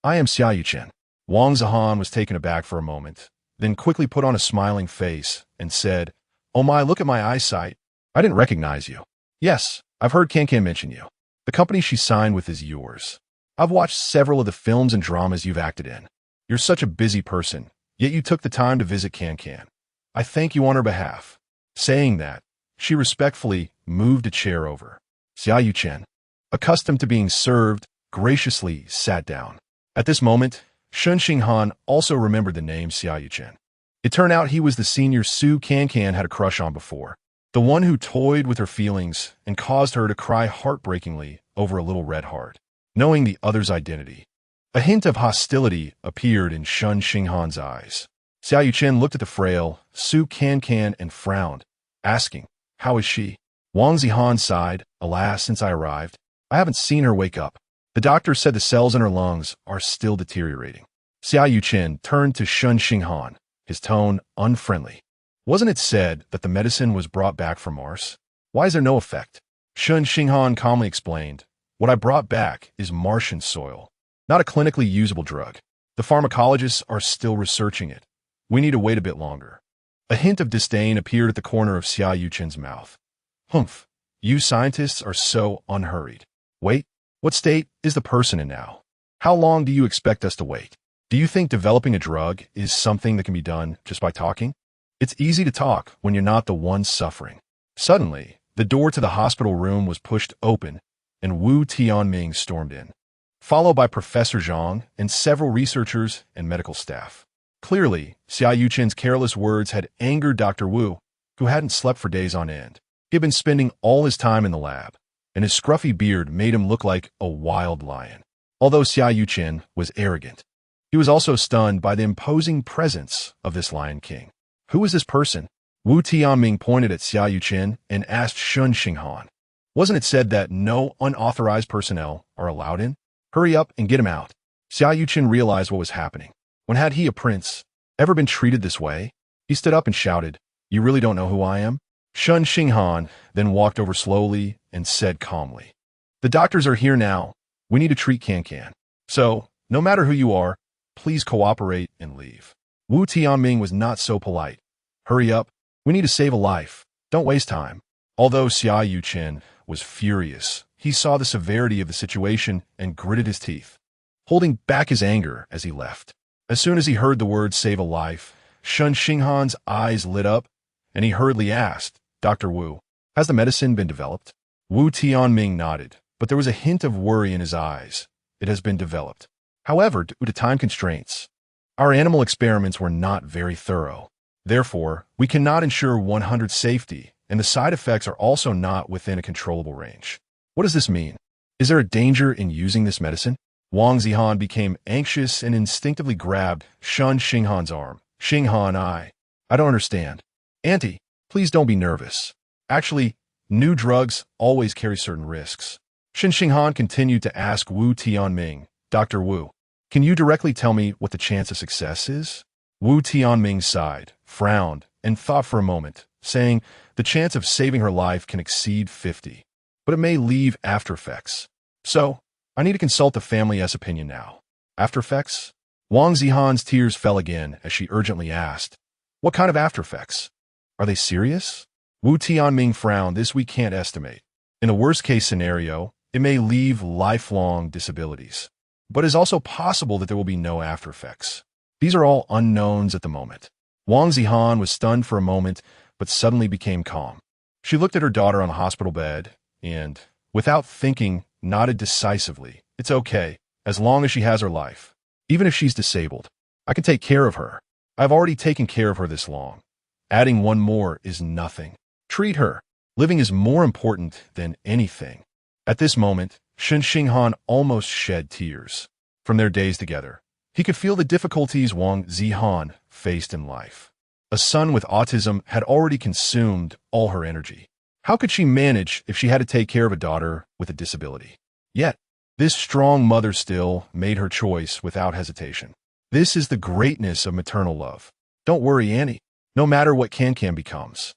"I am Xiao Yuqin." Wang Zihan was taken aback for a moment, then quickly put on a smiling face and said, "Oh my, look at my eyesight. I didn't recognize you." "Yes, I've heard Cancan mention you. The company she signed with is yours. I've watched several of the films and dramas you've acted in. You're such a busy person, yet you took the time to visit Cancan. I thank you on her behalf." Saying that, she respectfully moved a chair over. Xiao Yuqin, accustomed to being served, graciously sat down. At this moment, Shen Xinghan also remembered the name Xiao Yuqin. It turned out he was the senior Su Cancan had a crush on before, the one who toyed with her feelings and caused her to cry heartbreakingly over a little red heart. Knowing the other's identity, a hint of hostility appeared in Shen Xinghan's eyes. Xiao Yuqin looked at the frail Su Cancan and frowned, asking, "How is she?" Wang Zihan sighed, "Alas, since I arrived, I haven't seen her wake up. The doctor said the cells in her lungs are still deteriorating." Xiao Yuqin turned to Shen Xinghan, his tone unfriendly. "Wasn't it said that the medicine was brought back from Mars? Why is there no effect?" Shen Xinghan calmly explained, "What I brought back is Martian soil, not a clinically usable drug. The pharmacologists are still researching it. We need to wait a bit longer." A hint of disdain appeared at the corner of Xiao Yuqin's mouth. "Humph, you scientists are so unhurried. Wait, what state is the person in now? How long do you expect us to wait? Do you think developing a drug is something that can be done just by talking? It's easy to talk when you're not the one suffering." Suddenly, the door to the hospital room was pushed open, and Wu Tianming stormed in, followed by Professor Zhang and several researchers and medical staff. Clearly, Xiao Yuqin's careless words had angered Dr. Wu, who hadn't slept for days on end. He had been spending all his time in the lab, and his scruffy beard made him look like a wild lion. Although Xiao Yuqin was arrogant, he was also stunned by the imposing presence of this Lion King. "Who is this person?" Wu Tianming pointed at Xiao Yuqin and asked Shen Xinghan, "Wasn't it said that no unauthorized personnel are allowed in? Hurry up and get him out." Xiao Yuqin realized what was happening. When had he, a prince, ever been treated this way? He stood up and shouted, "You really don't know who I am?" Shen Xinghan then walked over slowly and said calmly, "The doctors are here now. We need to treat Cancan. So, no matter who you are, please cooperate and leave." Wu Tianming was not so polite. "Hurry up. We need to save a life. Don't waste time." Although Xiao Yuqin was furious, he saw the severity of the situation and gritted his teeth, holding back his anger as he left. As soon as he heard the words "save a life," Shen Xinghan's eyes lit up, and he hurriedly asked, "Dr. Wu, has the medicine been developed?" Wu Tianming nodded, but there was a hint of worry in his eyes. "It has been developed. However, due to time constraints, our animal experiments were not very thorough. Therefore, we cannot ensure 100% safety, and the side effects are also not within a controllable range." "What does this mean? Is there a danger in using this medicine?" Wang Zihan became anxious and instinctively grabbed Shen Xinghan's arm. "Xinghan, I don't understand." "Auntie, please don't be nervous. Actually, new drugs always carry certain risks." Shen Xinghan continued to ask Wu Tianming, "Dr. Wu, can you directly tell me what the chance of success is?" Wu Tianming sighed, frowned, and thought for a moment, saying, "The chance of saving her life can exceed 50, but it may leave after effects. So, I need to consult the family's opinion now." "After effects?" Wang Zihan's tears fell again as she urgently asked, "What kind of after effects? Are they serious?" Wu Tianming frowned. "This we can't estimate. In a worst-case scenario, it may leave lifelong disabilities. But it is also possible that there will be no after effects. These are all unknowns at the moment." Wang Zihan was stunned for a moment, but suddenly became calm. She looked at her daughter on the hospital bed and, without thinking, nodded decisively. "It's okay, as long as she has her life. Even if she's disabled, I can take care of her. I've already taken care of her this long. Adding one more is nothing. Treat her. Living is more important than anything." At this moment, Shen Xinghan almost shed tears. From their days together, he could feel the difficulties Wang Zihan faced in life. A son with autism had already consumed all her energy. How could she manage if she had to take care of a daughter with a disability? Yet, this strong mother still made her choice without hesitation. This is the greatness of maternal love. Don't worry, Annie. No matter what Cancan becomes,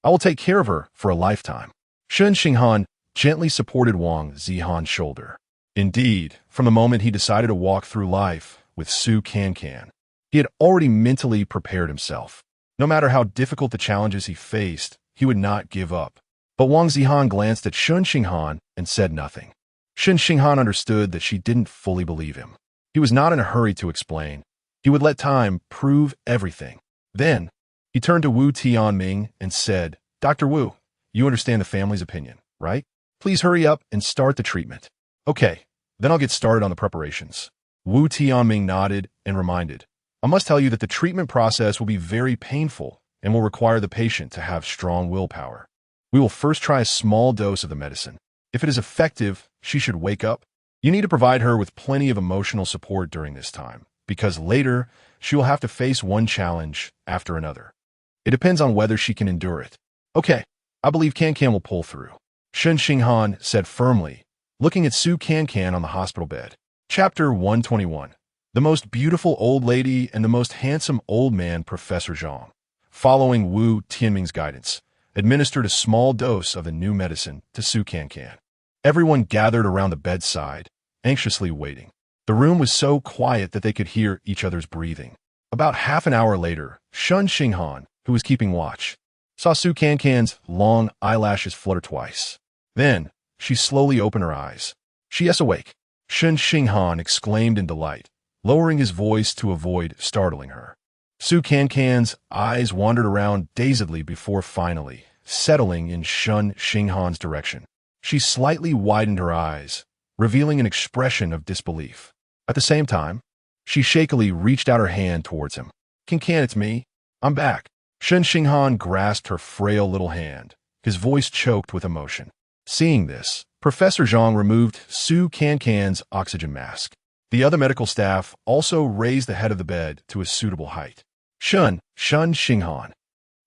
I will take care of her for a lifetime. Shen Xinghan gently supported Wang Zihan's shoulder. Indeed, from the moment he decided to walk through life with Su Cancan, he had already mentally prepared himself. No matter how difficult the challenges he faced, he would not give up. But Wang Zihan glanced at Shen Xinghan and said nothing. Shen Xinghan understood that she didn't fully believe him. He was not in a hurry to explain. He would let time prove everything. Then, he turned to Wu Tianming and said, Dr. Wu, you understand the family's opinion, right? Please hurry up and start the treatment. Okay, then I'll get started on the preparations. Wu Tianming nodded and reminded, I must tell you that the treatment process will be very painful and will require the patient to have strong willpower. We will first try a small dose of the medicine. If it is effective, she should wake up. You need to provide her with plenty of emotional support during this time, because later she will have to face one challenge after another. It depends on whether she can endure it. Okay, I believe Cancan will pull through, Shen Xinghan said firmly, looking at Su Cancan on the hospital bed. Chapter 121. The most beautiful old lady and the most handsome old man, Professor Zhang, following Wu Tianming's guidance, administered a small dose of the new medicine to Su Cancan. Everyone gathered around the bedside, anxiously waiting. The room was so quiet that they could hear each other's breathing. About half an hour later, Shen Xinghan, who was keeping watch, saw Su Cancan's long eyelashes flutter twice. Then, she slowly opened her eyes. She is awake, Shen Xinghan exclaimed in delight, lowering his voice to avoid startling her. Su Cancan's eyes wandered around dazedly before finally settling in Shen Xinghan's direction. She slightly widened her eyes, revealing an expression of disbelief. At the same time, she shakily reached out her hand towards him. Cancan, it's me. I'm back. Shen Xinghan grasped her frail little hand, his voice choked with emotion. Seeing this, Professor Zhang removed Su Cancan's oxygen mask. The other medical staff also raised the head of the bed to a suitable height. Shen Xinghan.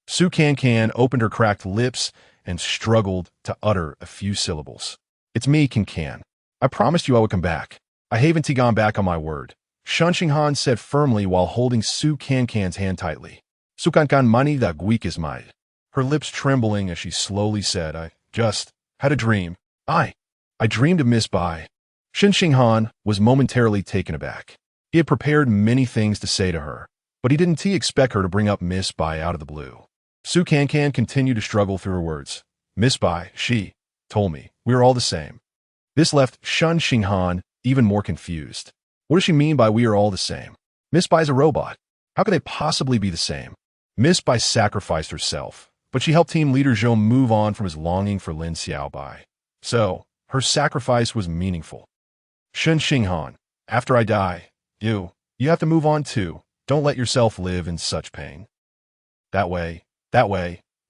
Su Cancan opened her cracked lips and struggled to utter a few syllables. It's me, Cancan. I promised you I would come back. I haven't gone back on my word, Shen Xinghan said firmly while holding Su Cancan's hand tightly. Su Cancan mani da guik is mai. Her lips trembling as she slowly said, I just had a dream. I dreamed of Miss Bai. Shen Xinghan was momentarily taken aback. He had prepared many things to say to her, but he didn't expect her to bring up Miss Bai out of the blue. Su Cancan continued to struggle through her words. Miss Bai, she told me, we are all the same. This left Shen Xinghan even more confused. What does she mean by we are all the same? Miss Bai's a robot. How could they possibly be the same? Miss Bai sacrificed herself, but she helped team leader Zhou move on from his longing for Lin Xiaobai. So, her sacrifice was meaningful. Shen Xinghan, after I die, you have to move on too. Don't let yourself live in such pain. That way,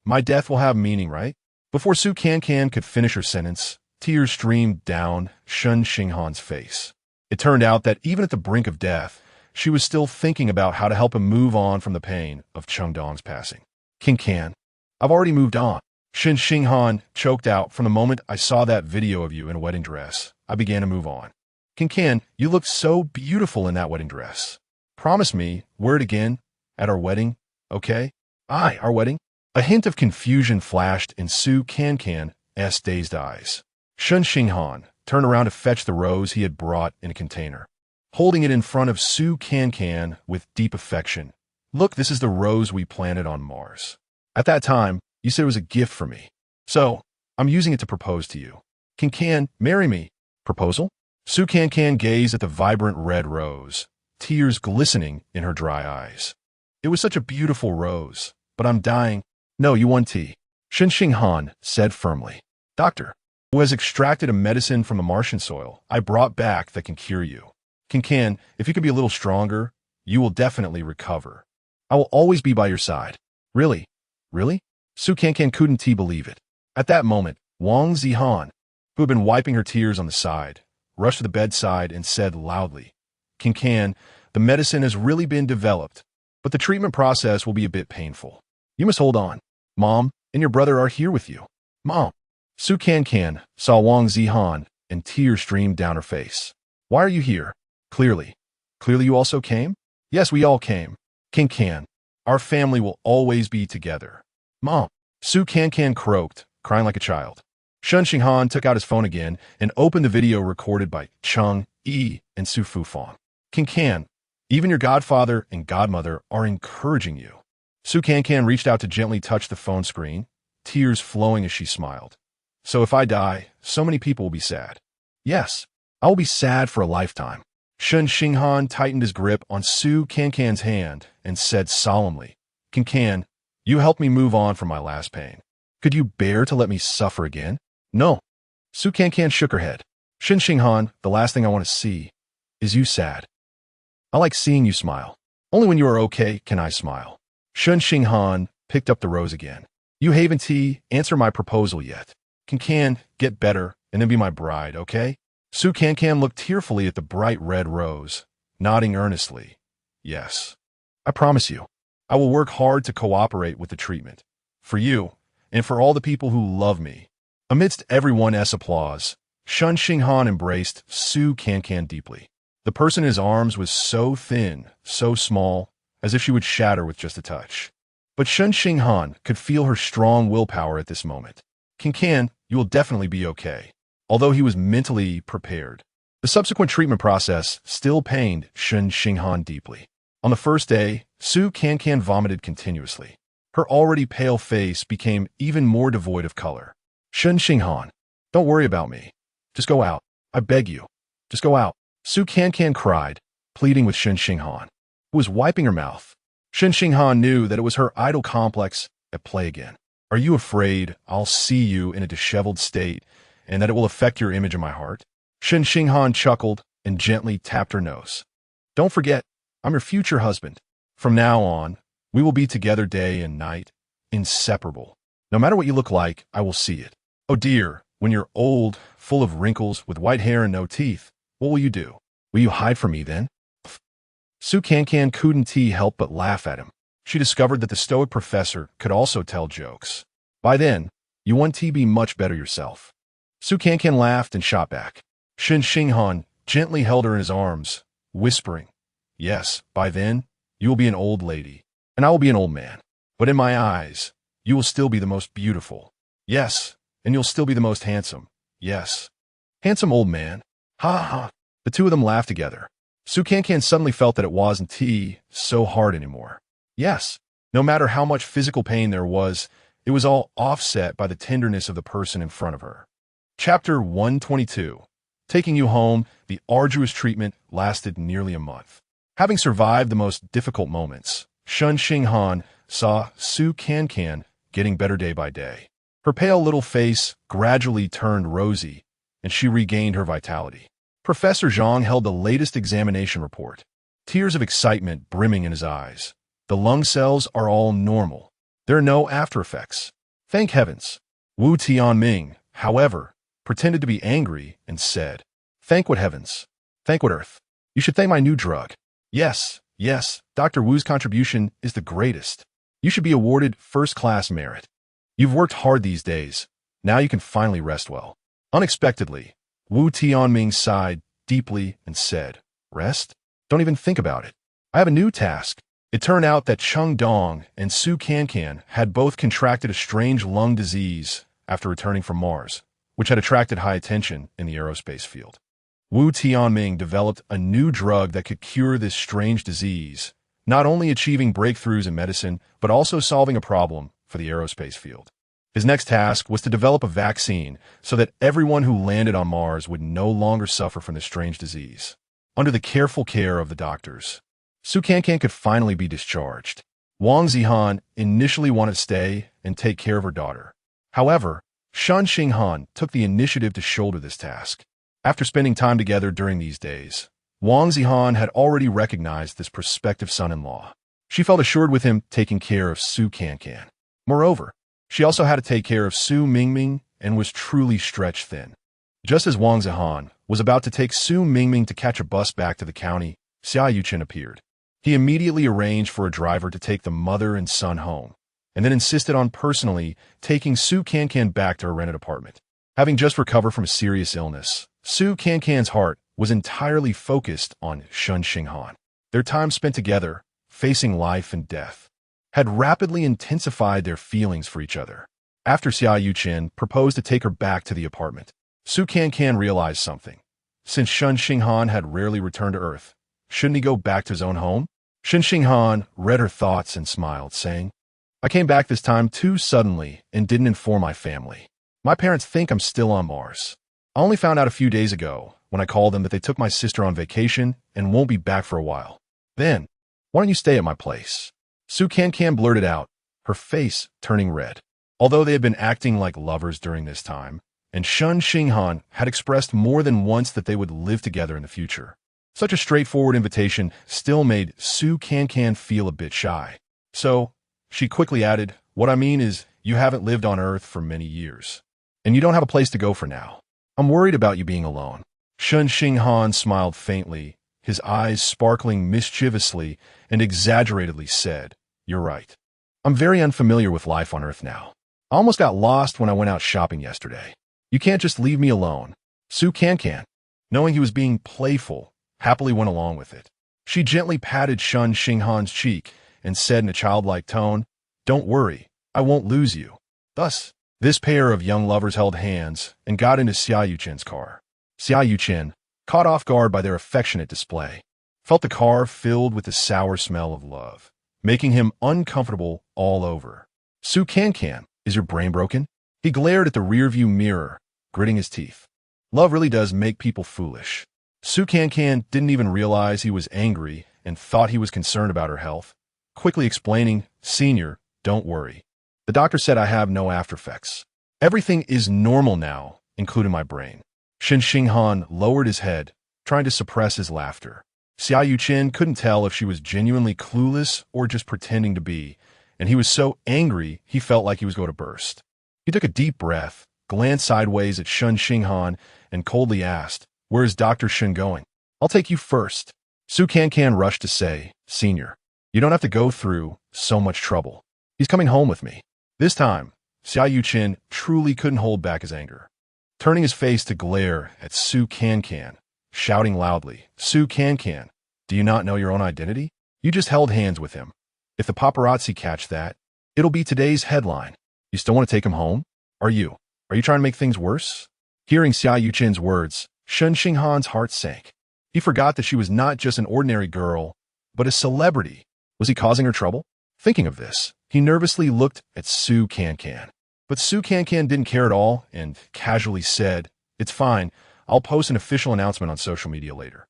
my death will have meaning, right? Before Su Cancan could finish her sentence, tears streamed down Shen Xinghan's face. It turned out that even at the brink of death, she was still thinking about how to help him move on from the pain of Chengdong's passing. Cancan, I've already moved on. Shen Xinghan choked out. From the moment I saw that video of you in a wedding dress, I began to move on. Cancan, you looked so beautiful in that wedding dress. Promise me, wear it again at our wedding, okay? Our wedding? A hint of confusion flashed in Su Cancan's dazed eyes. Shen Xinghan turned around to fetch the rose he had brought in a container, holding it in front of Su Cancan with deep affection. Look, this is the rose we planted on Mars. At that time, you said it was a gift for me. So, I'm using it to propose to you. Cancan, marry me. Proposal? Su Cancan gazed at the vibrant red rose, tears glistening in her dry eyes. It was such a beautiful rose, but I'm dying. No, you want tea. Shen Xinghan said firmly. Doctor, who has extracted a medicine from the Martian soil I brought back that can cure you. Cancan, if you can be a little stronger, you will definitely recover. I will always be by your side. Really? Really? Su Cancan couldn't believe it. At that moment, Wang Zihan, who had been wiping her tears on the side, rushed to the bedside and said loudly, Cancan, the medicine has really been developed, but the treatment process will be a bit painful. You must hold on. Mom and your brother are here with you. Mom. Su Cancan saw Wang Zihan and tears streamed down her face. Why are you here? Clearly you also came? Yes, we all came. Cancan, our family will always be together. Mom. Su Cancan croaked, crying like a child. Shen Xinghan took out his phone again and opened the video recorded by Cheng Yi and Su Fufang. Cancan, even your godfather and godmother are encouraging you. Su Cancan reached out to gently touch the phone screen, tears flowing as she smiled. So if I die, so many people will be sad. Yes, I will be sad for a lifetime. Shen Xinghan tightened his grip on Su Cancan's hand and said solemnly, Cancan, you helped me move on from my last pain. Could you bear to let me suffer again? No. Su Cancan shook her head. Shen Xinghan, the last thing I want to see is you sad. I like seeing you smile. Only when you are okay can I smile. Shen Xinghan picked up the rose again. You haven't answered my proposal yet. Cancan, get better and then be my bride, okay? Su Cancan looked tearfully at the bright red rose, nodding earnestly. Yes. I promise you, I will work hard to cooperate with the treatment. For you, and for all the people who love me. Amidst everyone's applause, Shen Xinghan embraced Su Cancan deeply. The person in his arms was so thin, so small, as if she would shatter with just a touch. But Shen Xinghan could feel her strong willpower at this moment. Cancan, you will definitely be okay. Although he was mentally prepared. The subsequent treatment process still pained Shen Xinghan deeply. On the first day, Su Cancan vomited continuously. Her already pale face became even more devoid of color. Shen Xinghan, don't worry about me. Just go out. I beg you. Just go out. Su Cancan cried, pleading with Shen Xinghan, who was wiping her mouth. Shen Xinghan knew that it was her idol complex at play again. Are you afraid I'll see you in a disheveled state and that it will affect your image in my heart? Shen Xinghan chuckled and gently tapped her nose. Don't forget, I'm your future husband. From now on, we will be together day and night, inseparable. No matter what you look like, I will see it. Oh dear, when you're old, full of wrinkles, with white hair and no teeth, what will you do? Will you hide from me then? Su Cancan couldn't help but laugh at him. She discovered that the stoic professor could also tell jokes. By then, you want to be much better yourself. Su Cancan laughed and shot back. Shen Xinghan gently held her in his arms, whispering, Yes, by then, you will be an old lady, and I will be an old man. But in my eyes, you will still be the most beautiful. Yes, and you'll still be the most handsome. Yes. Handsome old man. Ha ha. The two of them laughed together. Su Cancan suddenly felt that it wasn't so hard anymore. Yes, no matter how much physical pain there was, it was all offset by the tenderness of the person in front of her. Chapter 122. Taking you home, the arduous treatment lasted nearly a month. Having survived the most difficult moments, Shen Xinghan saw Su Cancan getting better day by day. Her pale little face gradually turned rosy, and she regained her vitality. Professor Zhang held the latest examination report, tears of excitement brimming in his eyes. The lung cells are all normal. There are no after effects. Thank heavens. Wu Tianming, however, pretended to be angry and said, Thank what heavens. Thank what earth. You should thank my new drug. Yes, Dr. Wu's contribution is the greatest. You should be awarded first-class merit. You've worked hard these days. Now you can finally rest well. Unexpectedly, Wu Tianming sighed deeply and said, Rest? Don't even think about it. I have a new task. It turned out that Cheng Dong and Su Cancan had both contracted a strange lung disease after returning from Mars, which had attracted high attention in the aerospace field. Wu Tianming developed a new drug that could cure this strange disease, not only achieving breakthroughs in medicine, but also solving a problem for the aerospace field. His next task was to develop a vaccine so that everyone who landed on Mars would no longer suffer from this strange disease. Under the careful care of the doctors, Su Cancan could finally be discharged. Wang Zihan initially wanted to stay and take care of her daughter. However, Shen Xinghan took the initiative to shoulder this task. After spending time together during these days, Wang Zihan had already recognized this prospective son-in-law. She felt assured with him taking care of Su Cancan. Moreover, she also had to take care of Su Mingming and was truly stretched thin. Just as Wang Zihan was about to take Su Mingming to catch a bus back to the county, Xia Yuchen appeared. He immediately arranged for a driver to take the mother and son home, and then insisted on personally taking Su Cancan back to her rented apartment. Having just recovered from a serious illness, Su Cancan's heart was entirely focused on Shen Xinghan. Their time spent together, facing life and death, had rapidly intensified their feelings for each other. After Xia Yuchen proposed to take her back to the apartment, Su Cancan realized something. Since Shen Xinghan had rarely returned to Earth, shouldn't he go back to his own home? Shen Xinghan read her thoughts and smiled, saying, I came back this time too suddenly and didn't inform my family. My parents think I'm still on Mars. I only found out a few days ago when I called them that they took my sister on vacation and won't be back for a while. Then, why don't you stay at my place? Su Cancan blurted out, her face turning red. Although they had been acting like lovers during this time, and Shen Xinghan had expressed more than once that they would live together in the future, such a straightforward invitation still made Su Cancan feel a bit shy. So, she quickly added, what I mean is, you haven't lived on Earth for many years, and you don't have a place to go for now. I'm worried about you being alone. Shen Xinghan smiled faintly, his eyes sparkling mischievously and exaggeratedly said, You're right. I'm very unfamiliar with life on Earth now. I almost got lost when I went out shopping yesterday. You can't just leave me alone. Su Cancan, knowing he was being playful, happily went along with it. She gently patted Shen Xinghan's cheek and said in a childlike tone, Don't worry, I won't lose you. Thus, this pair of young lovers held hands and got into Xia Yuchen's car. Xia Yuchen, caught off guard by their affectionate display, felt the car filled with the sour smell of love, making him uncomfortable all over. Su Cancan, is your brain broken? He glared at the rearview mirror, gritting his teeth. Love really does make people foolish. Su Cancan didn't even realize he was angry and thought he was concerned about her health, quickly explaining, Senior, don't worry. The doctor said I have no after effects. Everything is normal now, including my brain. Shen Xinghan lowered his head, trying to suppress his laughter. Xia Yuchen couldn't tell if she was genuinely clueless or just pretending to be, and he was so angry he felt like he was going to burst. He took a deep breath, glanced sideways at Shen Xinghan, and coldly asked, Where is Dr. Shen going? I'll take you first. Su Cancan rushed to say, Senior, you don't have to go through so much trouble. He's coming home with me. This time, Xia Yuchen truly couldn't hold back his anger. Turning his face to glare at Su Cancan, shouting loudly, Su Cancan, do you not know your own identity? You just held hands with him. If the paparazzi catch that, it'll be today's headline. You still want to take him home? Are you trying to make things worse? Hearing Xia Yuchen's words, Shen Xinghan's heart sank. He forgot that she was not just an ordinary girl, but a celebrity. Was he causing her trouble? Thinking of this, he nervously looked at Su Cancan. But Su Cancan didn't care at all and casually said, It's fine, I'll post an official announcement on social media later.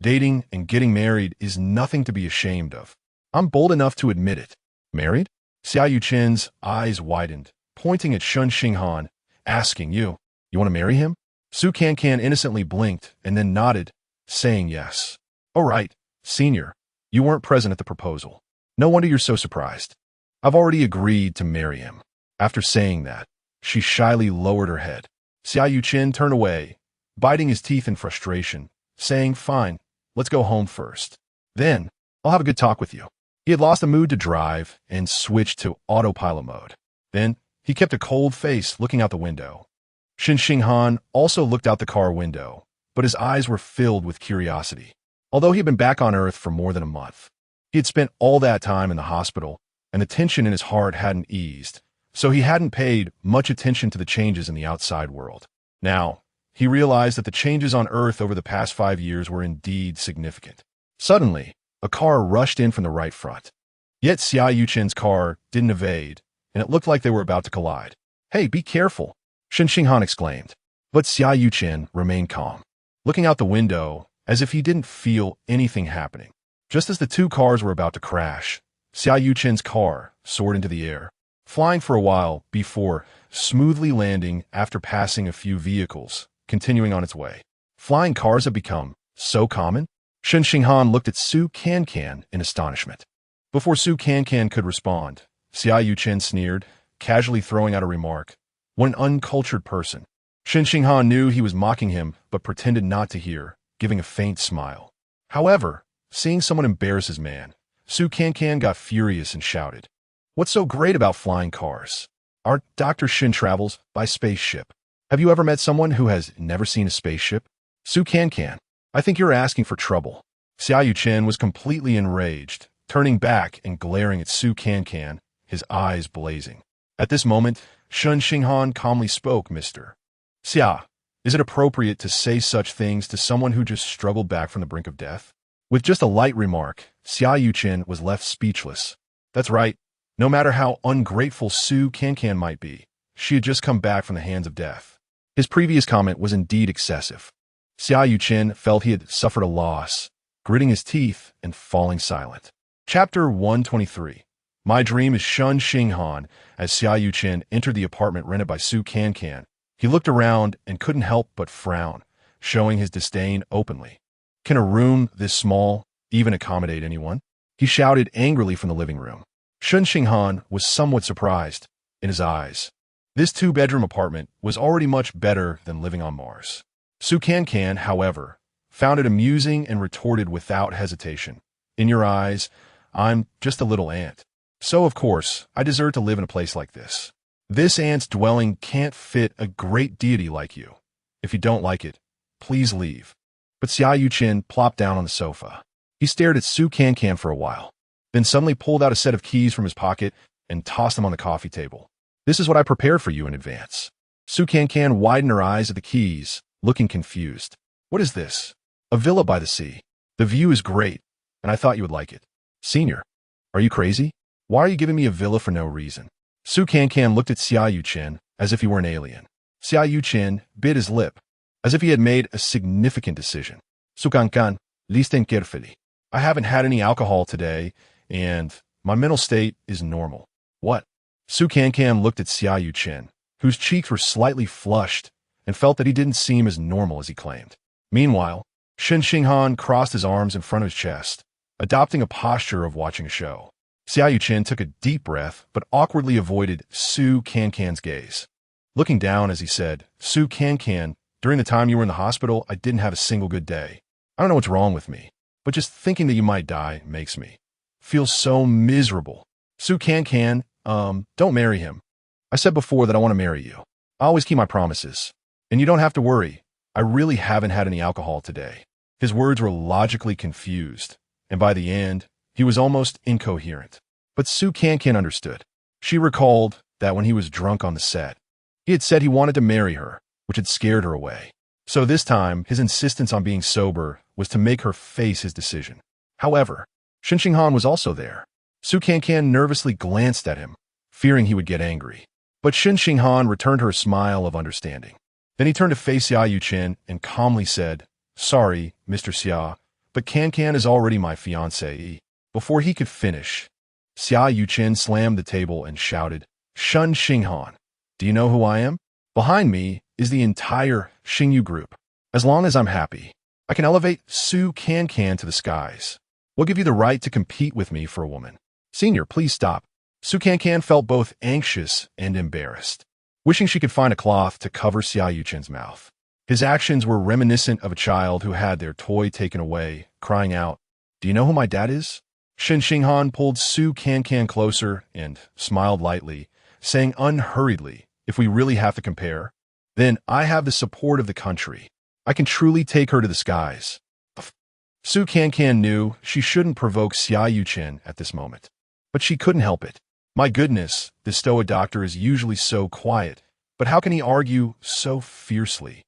Dating and getting married is nothing to be ashamed of. I'm bold enough to admit it. Married? Xia Yuchen's eyes widened, pointing at Shen Xinghan, asking, You want to marry him? Su Cancan innocently blinked and then nodded, saying yes. All right, Senior, you weren't present at the proposal. No wonder you're so surprised. I've already agreed to marry him. After saying that, she shyly lowered her head. Xia Yuchen turned away, biting his teeth in frustration, saying, Fine, let's go home first. Then, I'll have a good talk with you. He had lost the mood to drive and switched to autopilot mode. Then, he kept a cold face looking out the window. Shen Xinghan also looked out the car window, but his eyes were filled with curiosity. Although he had been back on Earth for more than a month, he had spent all that time in the hospital, and the tension in his heart hadn't eased, so he hadn't paid much attention to the changes in the outside world. Now, he realized that the changes on Earth over the past 5 years were indeed significant. Suddenly, a car rushed in from the right front. Yet Xia Yuchen's car didn't evade, and it looked like they were about to collide. Hey, be careful, Shen Xinghan exclaimed. But Xia Yuchen remained calm, looking out the window as if he didn't feel anything happening. Just as the two cars were about to crash, Xia Yuchen's car soared into the air, flying for a while before smoothly landing after passing a few vehicles, continuing on its way. Flying cars have become so common? Shen Xinghan looked at Su Cancan in astonishment. Before Su Cancan could respond, Xia Yuchen sneered, casually throwing out a remark. What an uncultured person. Shen Xinghan knew he was mocking him, but pretended not to hear, giving a faint smile. However, seeing someone embarrass his man, Cancan got furious and shouted, "What's so great about flying cars? Our Dr. Shen travels by spaceship. Have you ever met someone who has never seen a spaceship?" Cancan, I think you're asking for trouble. Xiaoyu Chen was completely enraged, turning back and glaring at Cancan, his eyes blazing. At this moment, Shen Xinghan calmly spoke, "Mr. Xia, is it appropriate to say such things to someone who just struggled back from the brink of death?" With just a light remark, Xiaoyu Chen was left speechless. That's right. No matter how ungrateful Cancan might be, she had just come back from the hands of death. His previous comment was indeed excessive. Xiaoyu Chen felt he had suffered a loss, gritting his teeth and falling silent. Chapter 123. My dream is Shen Xinghan. As Xiaoyu Chen entered the apartment rented by Cancan, he looked around and couldn't help but frown, showing his disdain openly. Can a room this small even accommodate anyone? He shouted angrily from the living room. Shen Xinghan was somewhat surprised in his eyes. This two-bedroom apartment was already much better than living on Mars. Cancan, however, found it amusing and retorted without hesitation. In your eyes, I'm just a little ant. So, of course, I deserve to live in a place like this. This ant's dwelling can't fit a great deity like you. If you don't like it, please leave. But Xiaoyu Chen plopped down on the sofa. He stared at Cancan for a while, then suddenly pulled out a set of keys from his pocket and tossed them on the coffee table. This is what I prepared for you in advance. Cancan widened her eyes at the keys, looking confused. What is this? A villa by the sea. The view is great, and I thought you would like it. Senior, are you crazy? Why are you giving me a villa for no reason? Cancan looked at Xiaoyu Chen as if he were an alien. Xiaoyu Chen bit his lip, as if he had made a significant decision. Cancan, listen carefully. I haven't had any alcohol today, and my mental state is normal. What? Cancan looked at Xiaoyu Chen, whose cheeks were slightly flushed, and felt that he didn't seem as normal as he claimed. Meanwhile, Shen Xinghan crossed his arms in front of his chest, adopting a posture of watching a show. Xiaoyu Chen took a deep breath, but awkwardly avoided Cancan's gaze. Looking down as he said, Cancan, during the time you were in the hospital, I didn't have a single good day. I don't know what's wrong with me, but just thinking that you might die makes me feel so miserable. Cancan, don't marry him. I said before that I want to marry you. I always keep my promises. And you don't have to worry. I really haven't had any alcohol today. His words were logically confused, and by the end, he was almost incoherent. But Cancan understood. She recalled that when he was drunk on the set, he had said he wanted to marry her, which had scared her away. So this time, his insistence on being sober was to make her face his decision. However, Shen Xinghan was also there. Cancan nervously glanced at him, fearing he would get angry. But Shen Xinghan returned her a smile of understanding. Then he turned to face Xiaoyu Chen and calmly said, Sorry, Mr. Xia, but Cancan is already my fiancée. Before he could finish, Xiaoyu Chen slammed the table and shouted, Shen Xinghan, do you know who I am? Behind me is the entire Xingyu group. As long as I'm happy, I can elevate Cancan to the skies. We'll give you the right to compete with me for a woman. Senior, please stop. Cancan felt both anxious and embarrassed, wishing she could find a cloth to cover Xiaoyu Chen's mouth. His actions were reminiscent of a child who had their toy taken away, crying out, Do you know who my dad is? Shen Xinghan pulled Cancan closer and smiled lightly, saying unhurriedly, If we really have to compare, then I have the support of the country. I can truly take her to the skies. Cancan knew she shouldn't provoke Xiaoyu Chen at this moment, but she couldn't help it. My goodness, the Stoa doctor is usually so quiet, but how can he argue so fiercely?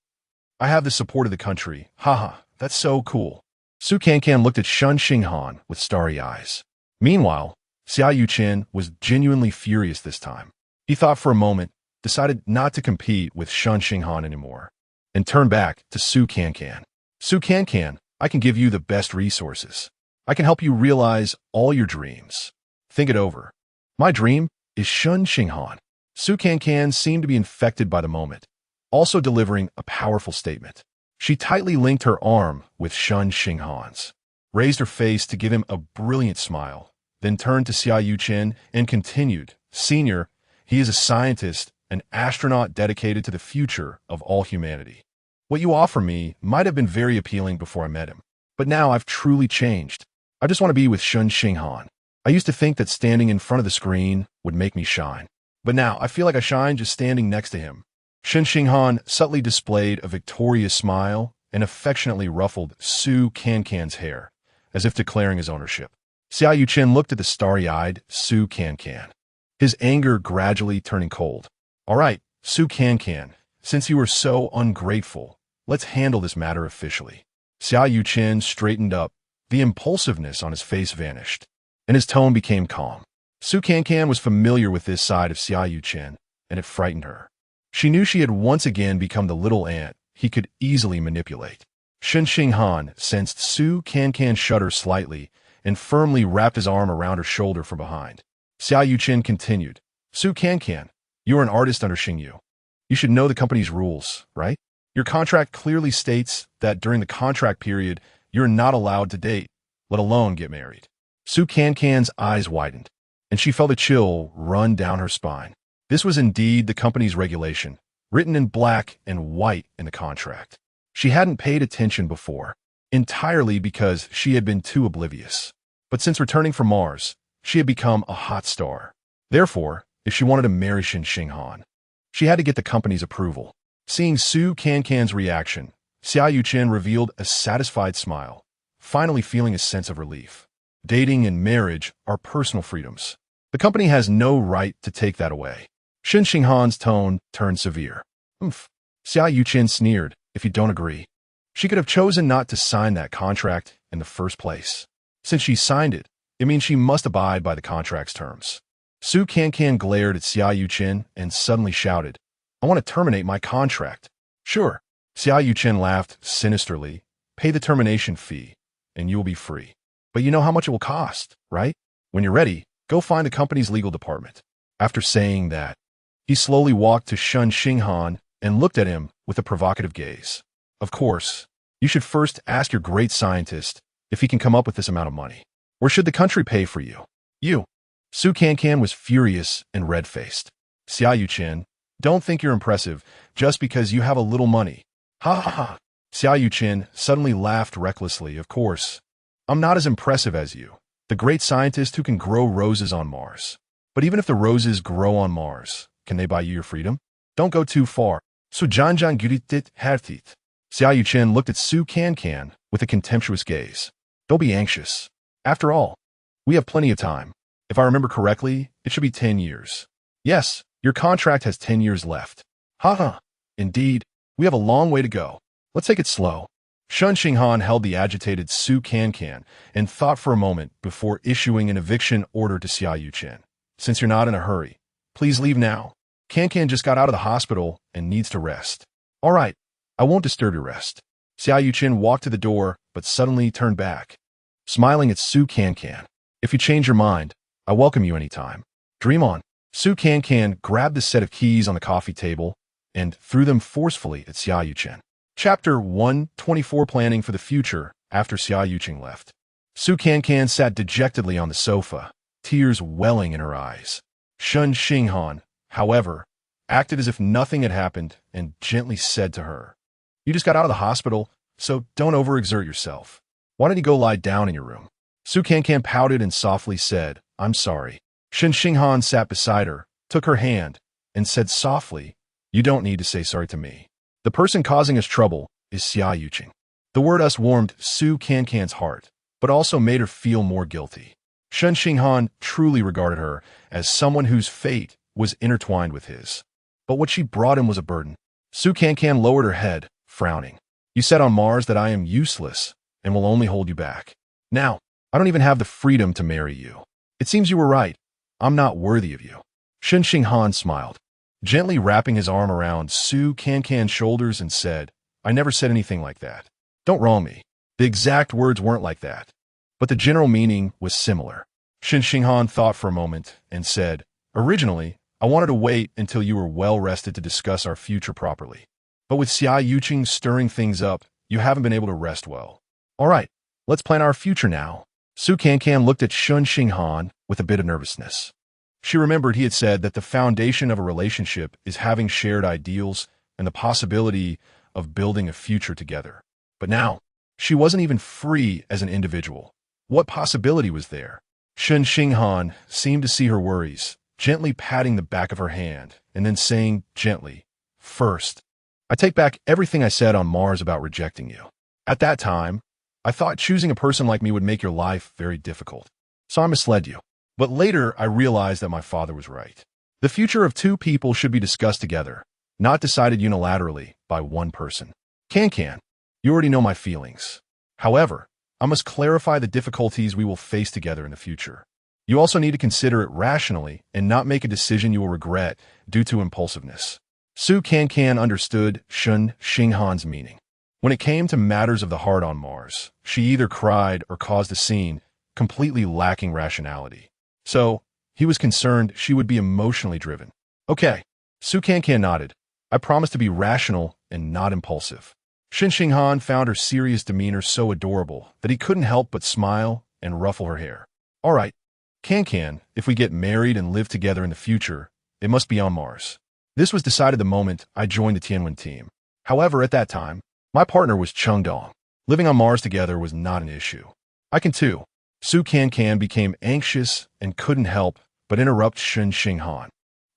I have the support of the country. Haha, that's so cool. Cancan looked at Shen Xinghan with starry eyes. Meanwhile, Xiaoyu Chen was genuinely furious this time. He thought for a moment, decided not to compete with Shen Xinghan anymore, and turned back to Cancan. Cancan, I can give you the best resources. I can help you realize all your dreams. Think it over. My dream is Shen Xinghan. Cancan seemed to be infected by the moment, also delivering a powerful statement. She tightly linked her arm with Shen Xinghan's, raised her face to give him a brilliant smile, then turned to Xiaoyu Chen and continued, Senior, he is a scientist an astronaut dedicated to the future of all humanity. What you offer me might have been very appealing before I met him, but now I've truly changed. I just want to be with Shen Xinghan. I used to think that standing in front of the screen would make me shine, but now I feel like I shine just standing next to him. Shen Xinghan subtly displayed a victorious smile and affectionately ruffled Su Cancan's hair, as if declaring his ownership. Xiao Yuchen looked at the starry-eyed Su Cancan, his anger gradually turning cold. All right, Su Cancan, since you are so ungrateful, let's handle this matter officially. Xiao Yuchen straightened up. The impulsiveness on his face vanished, and his tone became calm. Su Cancan was familiar with this side of Xiao Yuchen, and it frightened her. She knew she had once again become the little ant he could easily manipulate. Shen Xinghan sensed Su Cancan shudder slightly and firmly wrapped his arm around her shoulder from behind. Xiao Yuchen continued, Su Cancan, you are an artist under Xingyu. You should know the company's rules, right? Your contract clearly states that during the contract period, you're not allowed to date, let alone get married. Su Cancan's eyes widened, and she felt a chill run down her spine. This was indeed the company's regulation, written in black and white in the contract. She hadn't paid attention before, entirely because she had been too oblivious. But since returning from Mars, she had become a hot star. Therefore, if she wanted to marry Shen Xinghan, she had to get the company's approval. Seeing Su Cancan's reaction, Xiao Yuchen revealed a satisfied smile, finally feeling a sense of relief. Dating and marriage are personal freedoms. The company has no right to take that away. Shen Xinghan's tone turned severe. Xiao Yuchen sneered, if you don't agree. She could have chosen not to sign that contract in the first place. Since she signed it, it means she must abide by the contract's terms. Su Cancan glared at Xiao Yuchen and suddenly shouted, I want to terminate my contract. Sure. Xiao Yuchen laughed sinisterly. Pay the termination fee, and you will be free. But you know how much it will cost, right? When you're ready, go find the company's legal department. After saying that, he slowly walked to Shen Xinghan and looked at him with a provocative gaze. Of course, you should first ask your great scientist if he can come up with this amount of money. Or should the country pay for you? You. Su Cancan was furious and red-faced. Xiao Yuchen, don't think you're impressive just because you have a little money. Ha ha ha. Xiao Yuchen suddenly laughed recklessly. Of course, I'm not as impressive as you, the great scientist who can grow roses on Mars. But even if the roses grow on Mars, can they buy you your freedom? Don't go too far. Su Janjan Guditit Hertit. Xiao Yuchen looked at Su Cancan with a contemptuous gaze. Don't be anxious. After all, we have plenty of time. If I remember correctly, it should be 10 years. Yes, your contract has 10 years left. Ha ha. Indeed, we have a long way to go. Let's take it slow. Shen Xinghan held the agitated Su Cancan and thought for a moment before issuing an eviction order to Xiao Yuchen. Since you're not in a hurry, please leave now. Cancan just got out of the hospital and needs to rest. All right, I won't disturb your rest. Xiao Yuchen walked to the door, but suddenly turned back, smiling at Su Cancan. If you change your mind, I welcome you anytime. Dream on. Su Cancan grabbed the set of keys on the coffee table and threw them forcefully at Xiao Yuchen. Chapter 124 Planning for the Future after Xiao Yuchen left. Su Cancan sat dejectedly on the sofa, tears welling in her eyes. Shen Xinghan, however, acted as if nothing had happened and gently said to her, You just got out of the hospital, so don't overexert yourself. Why don't you go lie down in your room? Su Cancan pouted and softly said, I'm sorry. Shen Xinghan sat beside her, took her hand, and said softly, You don't need to say sorry to me. The person causing us trouble is Xiao Yuchen. The word us warmed Su Cancan's heart, but also made her feel more guilty. Shen Xinghan truly regarded her as someone whose fate was intertwined with his. But what she brought him was a burden. Su Cancan lowered her head, frowning. You said on Mars that I am useless and will only hold you back. Now, I don't even have the freedom to marry you. It seems you were right. I'm not worthy of you. Shen Xinghan smiled, gently wrapping his arm around Su Cancan's shoulders and said, I never said anything like that. Don't wrong me. The exact words weren't like that, but the general meaning was similar. Shen Xinghan thought for a moment and said, Originally, I wanted to wait until you were well rested to discuss our future properly. But with Xiao Yuchen stirring things up, you haven't been able to rest well. All right, let's plan our future now. Su Cancan looked at Shen Xinghan with a bit of nervousness. She remembered he had said that the foundation of a relationship is having shared ideals and the possibility of building a future together. But now, she wasn't even free as an individual. What possibility was there? Shen Xinghan seemed to see her worries, gently patting the back of her hand, and then saying gently, "First, I take back everything I said on Mars about rejecting you. At that time, I thought choosing a person like me would make your life very difficult. So I misled you. But later, I realized that my father was right. The future of two people should be discussed together, not decided unilaterally by one person. Cancan, you already know my feelings. However, I must clarify the difficulties we will face together in the future. You also need to consider it rationally and not make a decision you will regret due to impulsiveness." Su Cancan understood Shen Xinghan's meaning. When it came to matters of the heart on Mars, she either cried or caused a scene, completely lacking rationality. So, he was concerned she would be emotionally driven. "Okay." Su Cancan nodded. "I promise to be rational and not impulsive." Shen Xinghan found her serious demeanor so adorable that he couldn't help but smile and ruffle her hair. "All right, Cancan, if we get married and live together in the future, it must be on Mars." This was decided the moment I joined the Tianwen team. However, at that time, my partner was Chengdong. Living on Mars together was not an issue. "I can too." Su Cancan became anxious and couldn't help but interrupt Shen Xinghan.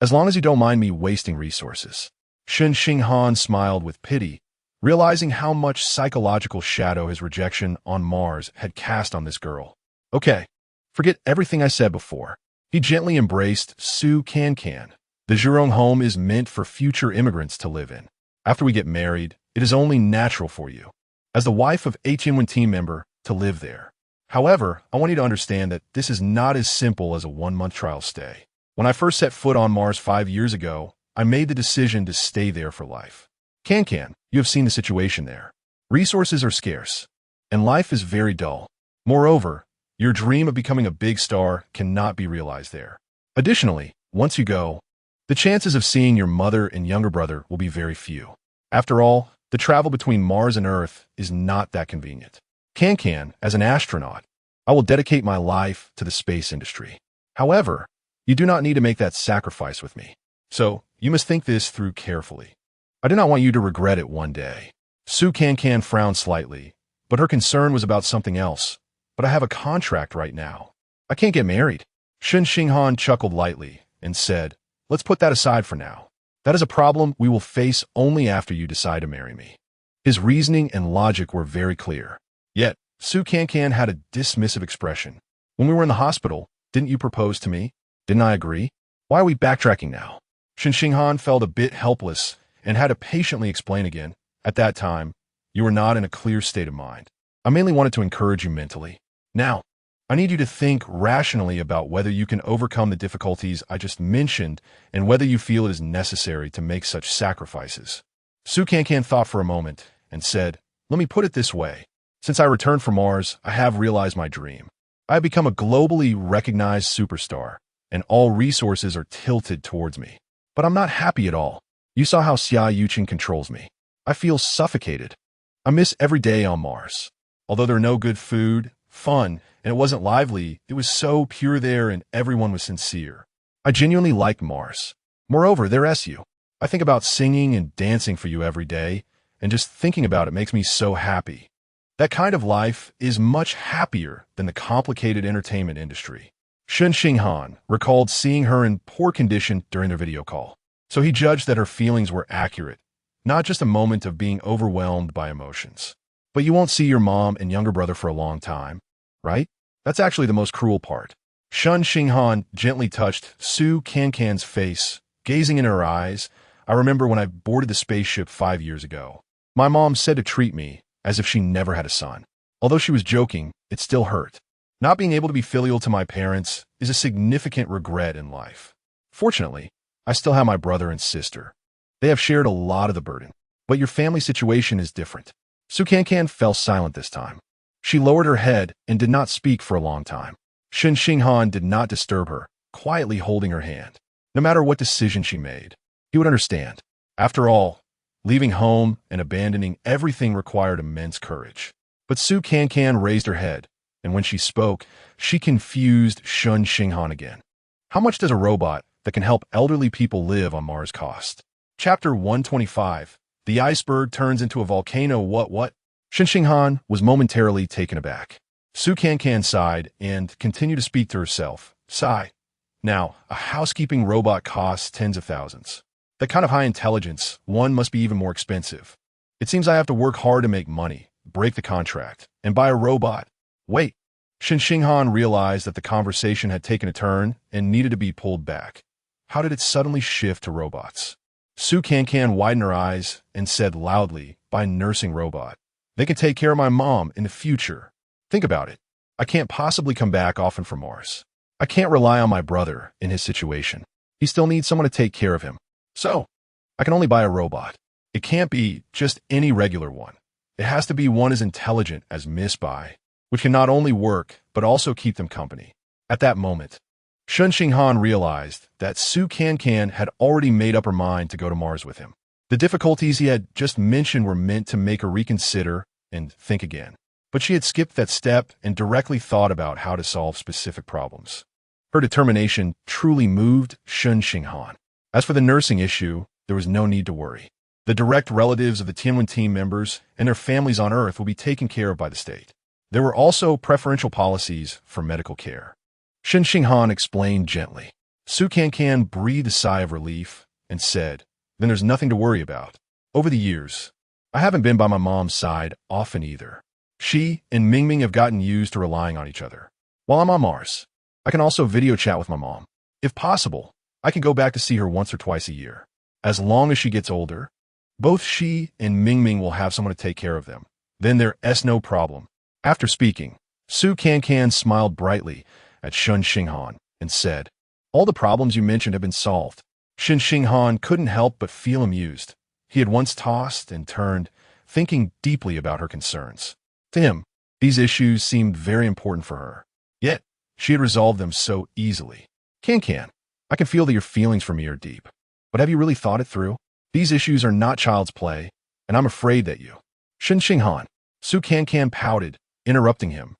"As long as you don't mind me wasting resources." Shen Xinghan smiled with pity, realizing how much psychological shadow his rejection on Mars had cast on this girl. "Okay, forget everything I said before." He gently embraced Su Cancan. "The Zhurong home is meant for future immigrants to live in. After we get married, it is only natural for you, as the wife of a Tianwen team member, to live there. However, I want you to understand that this is not as simple as a one-month trial stay. When I first set foot on Mars 5 years ago, I made the decision to stay there for life. Cancan, you have seen the situation there. Resources are scarce, and life is very dull. Moreover, your dream of becoming a big star cannot be realized there. Additionally, once you go, the chances of seeing your mother and younger brother will be very few. After all, the travel between Mars and Earth is not that convenient. Cancan, as an astronaut, I will dedicate my life to the space industry. However, you do not need to make that sacrifice with me. So, you must think this through carefully. I do not want you to regret it one day." Su Cancan frowned slightly, but her concern was about something else. "But I have a contract right now. I can't get married." Shen Xinghan chuckled lightly and said, "Let's put that aside for now. That is a problem we will face only after you decide to marry me." His reasoning and logic were very clear. Yet, Su Cancan had a dismissive expression. "When we were in the hospital, didn't you propose to me? Didn't I agree? Why are we backtracking now?" Shen Xinghan felt a bit helpless and had to patiently explain again. "At that time, you were not in a clear state of mind. I mainly wanted to encourage you mentally. Now, I need you to think rationally about whether you can overcome the difficulties I just mentioned and whether you feel it is necessary to make such sacrifices." Su Cancan thought for a moment and said, "Let me put it this way. Since I returned from Mars, I have realized my dream. I have become a globally recognized superstar, and all resources are tilted towards me. But I'm not happy at all. You saw how Xia Yuqing controls me. I feel suffocated. I miss every day on Mars. Although there are no good food, fun, and it wasn't lively, it was so pure there and everyone was sincere. I genuinely like Mars. Moreover, there's you. I think about singing and dancing for you every day, and just thinking about it makes me so happy. That kind of life is much happier than the complicated entertainment industry." Shen Xinghan recalled seeing her in poor condition during their video call, so he judged that her feelings were accurate, not just a moment of being overwhelmed by emotions. "But you won't see your mom and younger brother for a long time, right? That's actually the most cruel part." Shen Xinghan gently touched Su Cancan's face, gazing in her eyes. "I remember when I boarded the spaceship 5 years ago. My mom said to treat me as if she never had a son. Although she was joking, it still hurt. Not being able to be filial to my parents is a significant regret in life. Fortunately, I still have my brother and sister. They have shared a lot of the burden, but your family situation is different." Su Cancan fell silent this time. She lowered her head and did not speak for a long time. Shen Xinghan did not disturb her, quietly holding her hand. No matter what decision she made, he would understand. After all, leaving home and abandoning everything required immense courage. But Su Cancan raised her head, and when she spoke, she confused Shen Xinghan again. How much does a robot that can help elderly people live on Mars cost? Chapter 125. The iceberg turns into a volcano. What? Shen Xinghan was momentarily taken aback. Cancan sighed and continued to speak to herself. Sigh. Now, a housekeeping robot costs tens of thousands. That kind of high intelligence, one must be even more expensive. It seems I have to work hard to make money, break the contract, and buy a robot. Wait. Shen Xinghan realized that the conversation had taken a turn and needed to be pulled back. How did it suddenly shift to robots? Cancan widened her eyes and said loudly, "By nursing robot. They can take care of my mom in the future. Think about it. I can't possibly come back often from Mars. I can't rely on my brother in his situation. He still needs someone to take care of him. So, I can only buy a robot. It can't be just any regular one. It has to be one as intelligent as Miss Bai, which can not only work, but also keep them company." At that moment, Shen Xinghan realized that Cancan had already made up her mind to go to Mars with him. The difficulties he had just mentioned were meant to make her reconsider and think again. But she had skipped that step and directly thought about how to solve specific problems. Her determination truly moved Shen Xinghan. As for the nursing issue, there was no need to worry. The direct relatives of the Tianwen team members and their families on Earth will be taken care of by the state. There were also preferential policies for medical care. Shen Xinghan explained gently. Cancan breathed a sigh of relief and said, "Then there's nothing to worry about. Over the years, I haven't been by my mom's side often either. She and Mingming have gotten used to relying on each other. While I'm on Mars, I can also video chat with my mom. If possible, I can go back to see her once or twice a year. As long as she gets older, both she and Mingming will have someone to take care of them. Then there's no problem." After speaking, Cancan smiled brightly at Shen Xinghan and said, "All the problems you mentioned have been solved." Shen Xinghan couldn't help but feel amused. He had once tossed and turned, thinking deeply about her concerns. To him, these issues seemed very important for her. Yet, she had resolved them so easily. Cancan, I can feel that your feelings for me are deep. But have you really thought it through? These issues are not child's play, and I'm afraid that you... Shen Xinghan, Cancan pouted, interrupting him.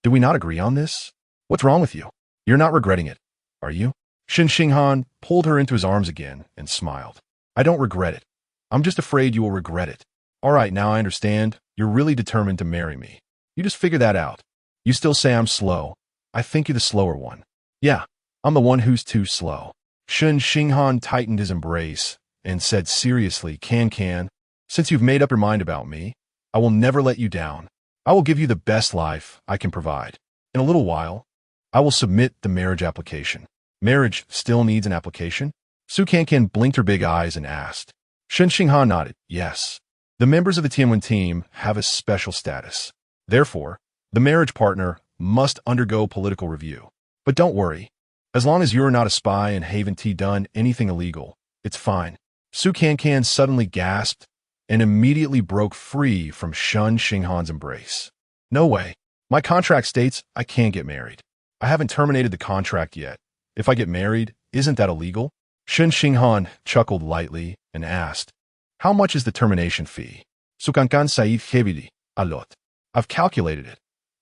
Did we not agree on this? What's wrong with you? You're not regretting it, are you? Shen Xinghan pulled her into his arms again and smiled. I don't regret it. I'm just afraid you will regret it. All right, now I understand. You're really determined to marry me. You just figure that out. You still say I'm slow. I think you're the slower one. Yeah, I'm the one who's too slow. Shen Xinghan tightened his embrace and said seriously, Cancan, since you've made up your mind about me, I will never let you down. I will give you the best life I can provide. In a little while, I will submit the marriage application. Marriage still needs an application? Cancan blinked her big eyes and asked. Shen Xinghan nodded, yes. The members of the Tianwen team have a special status. Therefore, the marriage partner must undergo political review. But don't worry. As long as you're not a spy and haven't done anything illegal, it's fine. Cancan suddenly gasped and immediately broke free from Shen Xinghan's embrace. No way. My contract states I can't get married. I haven't terminated the contract yet. If I get married, isn't that illegal? Shen Xinghan chuckled lightly and asked, how much is the termination fee? Cancan said heavily, a lot. I've calculated it.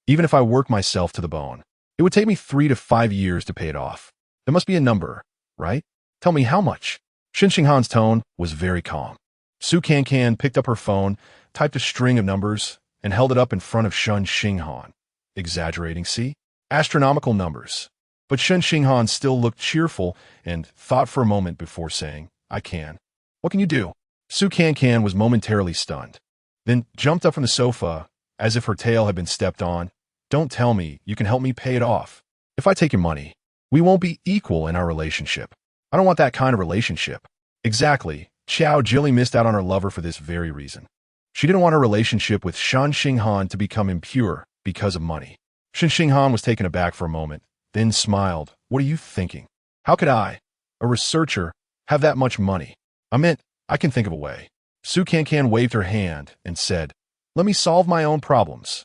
Even if I work myself to the bone, it would take me 3 to 5 years to pay it off. There must be a number, right? Tell me how much. Shen Xinghan's tone was very calm. Cancan picked up her phone, typed a string of numbers, and held it up in front of Shen Xinghan. Exaggerating, see? Astronomical numbers. But Shen Xinghan still looked cheerful and thought for a moment before saying, I can. What can you do? Cancan was momentarily stunned, then jumped up from the sofa as if her tail had been stepped on. Don't tell me you can help me pay it off. If I take your money, we won't be equal in our relationship. I don't want that kind of relationship. Exactly. Xiao Jilly missed out on her lover for this very reason. She didn't want her relationship with Shen Xinghan to become impure because of money. Shen Xinghan was taken aback for a moment, then smiled. What are you thinking? How could I, a researcher, have that much money? I meant, I can think of a way. Cancan waved her hand and said, let me solve my own problems.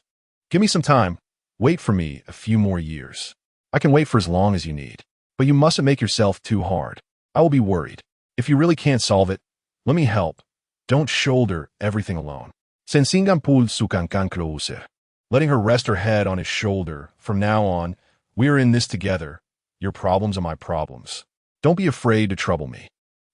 Give me some time. Wait for me a few more years. I can wait for as long as you need. But you mustn't make yourself too hard. I will be worried. If you really can't solve it, let me help. Don't shoulder everything alone. Xinghan pulled Cancan closer, letting her rest her head on his shoulder. From now on, we are in this together. Your problems are my problems. Don't be afraid to trouble me.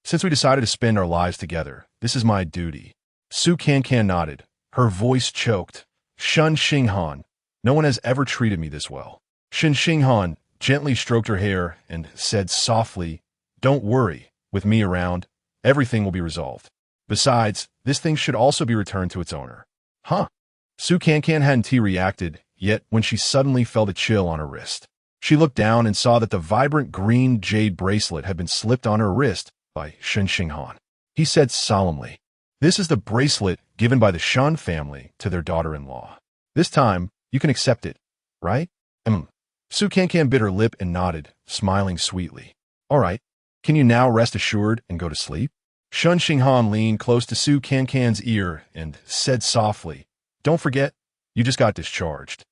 Since we decided to spend our lives together, this is my duty. Su Cancan nodded. Her voice choked. Shen Xinghan, no one has ever treated me this well. Shen Xinghan gently stroked her hair and said softly, Don't worry, with me around, everything will be resolved. Besides, this thing should also be returned to its owner. Huh? Su Cancan hadn't reacted yet when she suddenly felt a chill on her wrist. She looked down and saw that the vibrant green jade bracelet had been slipped on her wrist by Shen Xinghan. He said solemnly, This is the bracelet given by the Shen family to their daughter-in-law. This time, you can accept it, right? Su Cancan bit her lip and nodded, smiling sweetly. All right, can you now rest assured and go to sleep? Shen Xinghan leaned close to Su Cancan's ear and said softly, Don't forget, you just got discharged.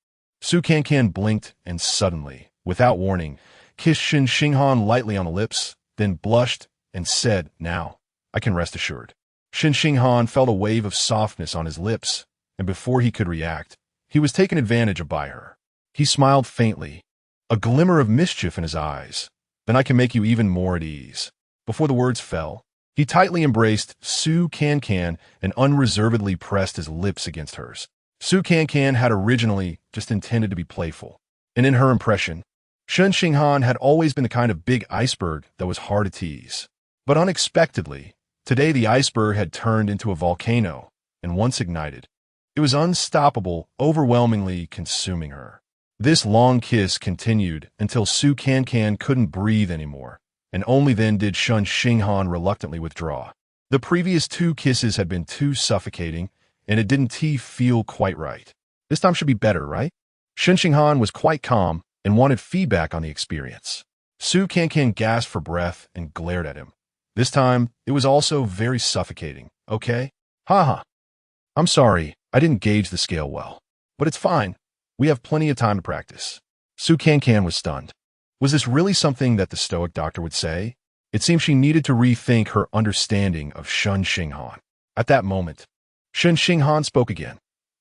Su Cancan blinked and suddenly, without warning, kissed Shen Xinghan lightly on the lips, then blushed and said, Now, I can rest assured. Shen Xinghan felt a wave of softness on his lips, and before he could react, he was taken advantage of by her. He smiled faintly, a glimmer of mischief in his eyes. Then I can make you even more at ease. Before the words fell, he tightly embraced Su Cancan and unreservedly pressed his lips against hers. Su Cancan had originally just intended to be playful, and in her impression, Shen Xinghan had always been the kind of big iceberg that was hard to tease. But unexpectedly, today the iceberg had turned into a volcano, and once ignited, it was unstoppable, overwhelmingly consuming her. This long kiss continued until Su Cancan couldn't breathe anymore, and only then did Shen Xinghan reluctantly withdraw. The previous 2 kisses had been too suffocating, and it didn't feel quite right. This time should be better, right? Shen Xinghan was quite calm and wanted feedback on the experience. Su Cancan gasped for breath and glared at him. This time, it was also very suffocating, okay? Haha. I'm sorry, I didn't gauge the scale well. But it's fine. We have plenty of time to practice. Su Cancan was stunned. Was this really something that the stoic doctor would say? It seemed she needed to rethink her understanding of Shen Xinghan. At that moment, Shen Xinghan spoke again.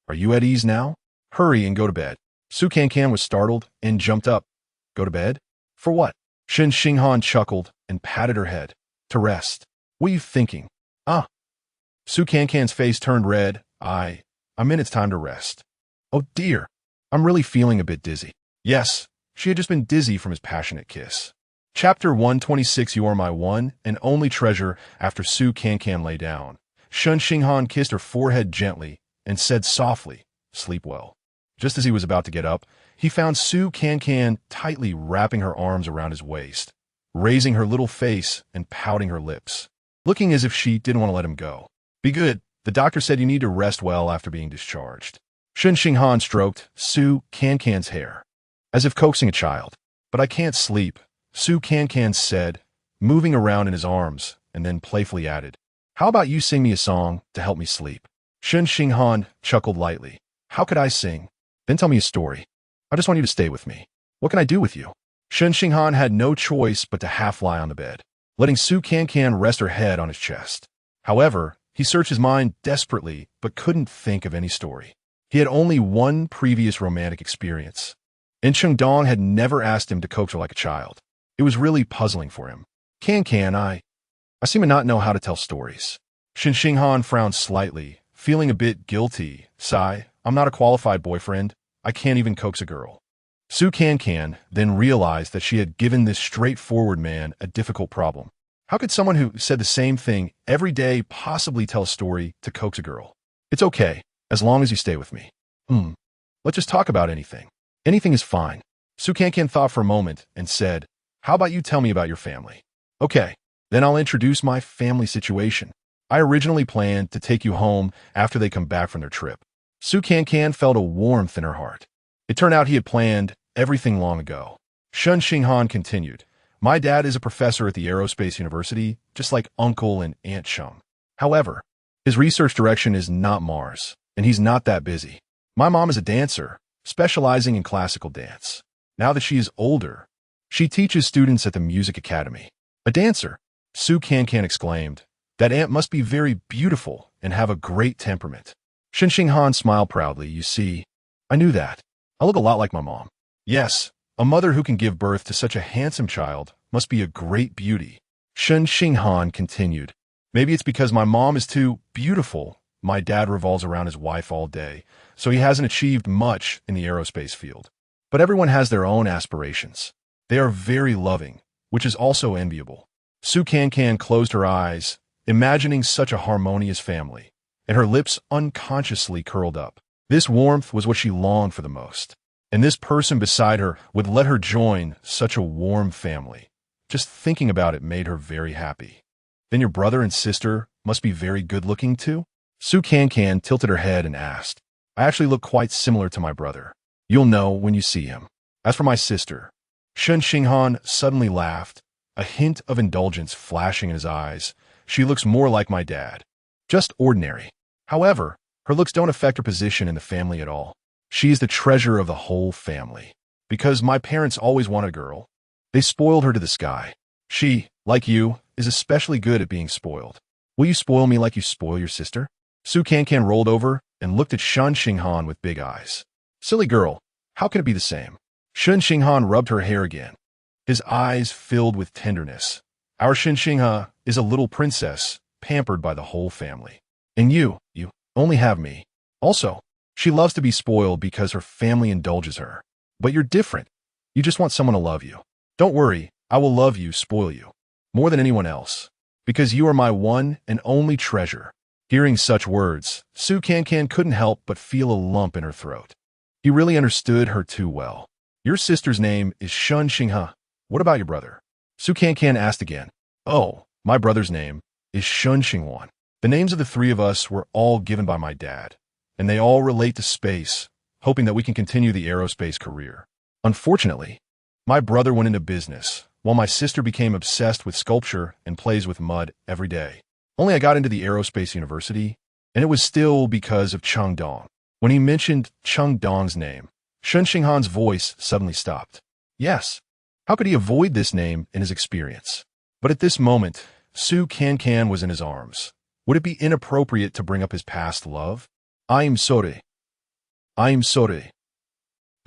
Are you at ease now? Hurry and go to bed. Su Cancan was startled and jumped up. Go to bed? For what? Shen Xinghan chuckled and patted her head. To rest. What are you thinking? Ah. Su Cancan's face turned red. I meant it's time to rest. Oh dear. I'm really feeling a bit dizzy. Yes, she had just been dizzy from his passionate kiss. Chapter 126 You are my one and only treasure. After Su Cancan lay down, Shen Xinghan kissed her forehead gently and said softly, Sleep well. Just as he was about to get up, he found Su Cancan tightly wrapping her arms around his waist, raising her little face and pouting her lips, looking as if she didn't want to let him go. Be good. The doctor said you need to rest well after being discharged. Shen Xinghan stroked Su Cancan's hair, as if coaxing a child. But I can't sleep, Su Cancan said, moving around in his arms, and then playfully added, How about you sing me a song to help me sleep? Shen Xinghan chuckled lightly. How could I sing? Then tell me a story. I just want you to stay with me. What can I do with you? Shen Xinghan had no choice but to half lie on the bed, letting Su Cancan rest her head on his chest. However, he searched his mind desperately but couldn't think of any story. He had only one previous romantic experience, and Chengdong had never asked him to coax her like a child. It was really puzzling for him. Cancan, I seem to not know how to tell stories. Shen Xinghan frowned slightly, feeling a bit guilty. Sigh, I'm not a qualified boyfriend. I can't even coax a girl. Su Cancan then realized that she had given this straightforward man a difficult problem. How could someone who said the same thing every day possibly tell a story to coax a girl? It's okay, as long as you stay with me. Let's just talk about anything. Anything is fine. Su Cancan thought for a moment and said, How about you tell me about your family? Okay, then I'll introduce my family situation. I originally planned to take you home after they come back from their trip. Su Cancan felt a warmth in her heart. It turned out he had planned everything long ago. Shen Xinghan continued, My dad is a professor at the Aerospace University, just like Uncle and Aunt Sheng. However, his research direction is not Mars, and he's not that busy. My mom is a dancer, specializing in classical dance. Now that she is older, she teaches students at the music academy. A dancer? Su Cancan exclaimed. That aunt must be very beautiful and have a great temperament. Shen Xinghan smiled proudly. You see, I knew that. I look a lot like my mom. Yes, A mother who can give birth to such a handsome child must be a great beauty. Shen Xinghan continued. Maybe it's because my mom is too beautiful. My dad revolves around his wife all day, so he hasn't achieved much in the aerospace field. But everyone has their own aspirations. They are very loving, which is also enviable. Cancan closed her eyes, imagining such a harmonious family, and her lips unconsciously curled up. This warmth was what she longed for the most, and this person beside her would let her join such a warm family. Just thinking about it made her very happy. Then your brother and sister must be very good-looking too? Cancan tilted her head and asked. I actually look quite similar to my brother. You'll know when you see him. As for my sister, Shen Xinghan suddenly laughed, a hint of indulgence flashing in his eyes. She looks more like my dad. Just ordinary. However, her looks don't affect her position in the family at all. She is the treasure of the whole family. Because my parents always wanted a girl, they spoiled her to the sky. She, like you, is especially good at being spoiled. Will you spoil me like you spoil your sister? Cancan rolled over and looked at Shen Xinghan with big eyes. Silly girl, how can it be the same? Shen Xinghan rubbed her hair again. His eyes filled with tenderness. Our Shen Xinghan is a little princess, pampered by the whole family. And you only have me. Also, she loves to be spoiled because her family indulges her. But you're different. You just want someone to love you. Don't worry, I will love you, spoil you, more than anyone else, because you are my one and only treasure. Hearing such words, Cancan couldn't help but feel a lump in her throat. He really understood her too well. Your sister's name is Shen Xinghan. What about your brother? Cancan asked again. Oh, my brother's name is Shen Xinghan. The names of the three of us were all given by my dad, and they all relate to space, hoping that we can continue the aerospace career. Unfortunately, my brother went into business, while my sister became obsessed with sculpture and plays with mud every day. Only I got into the aerospace university, and it was still because of Cheng Dong. When he mentioned Cheng Dong's name, Shen Xinghan's voice suddenly stopped. Yes, how could he avoid this name in his experience? But at this moment, Cancan was in his arms. Would it be inappropriate to bring up his past love? I'm sorry. The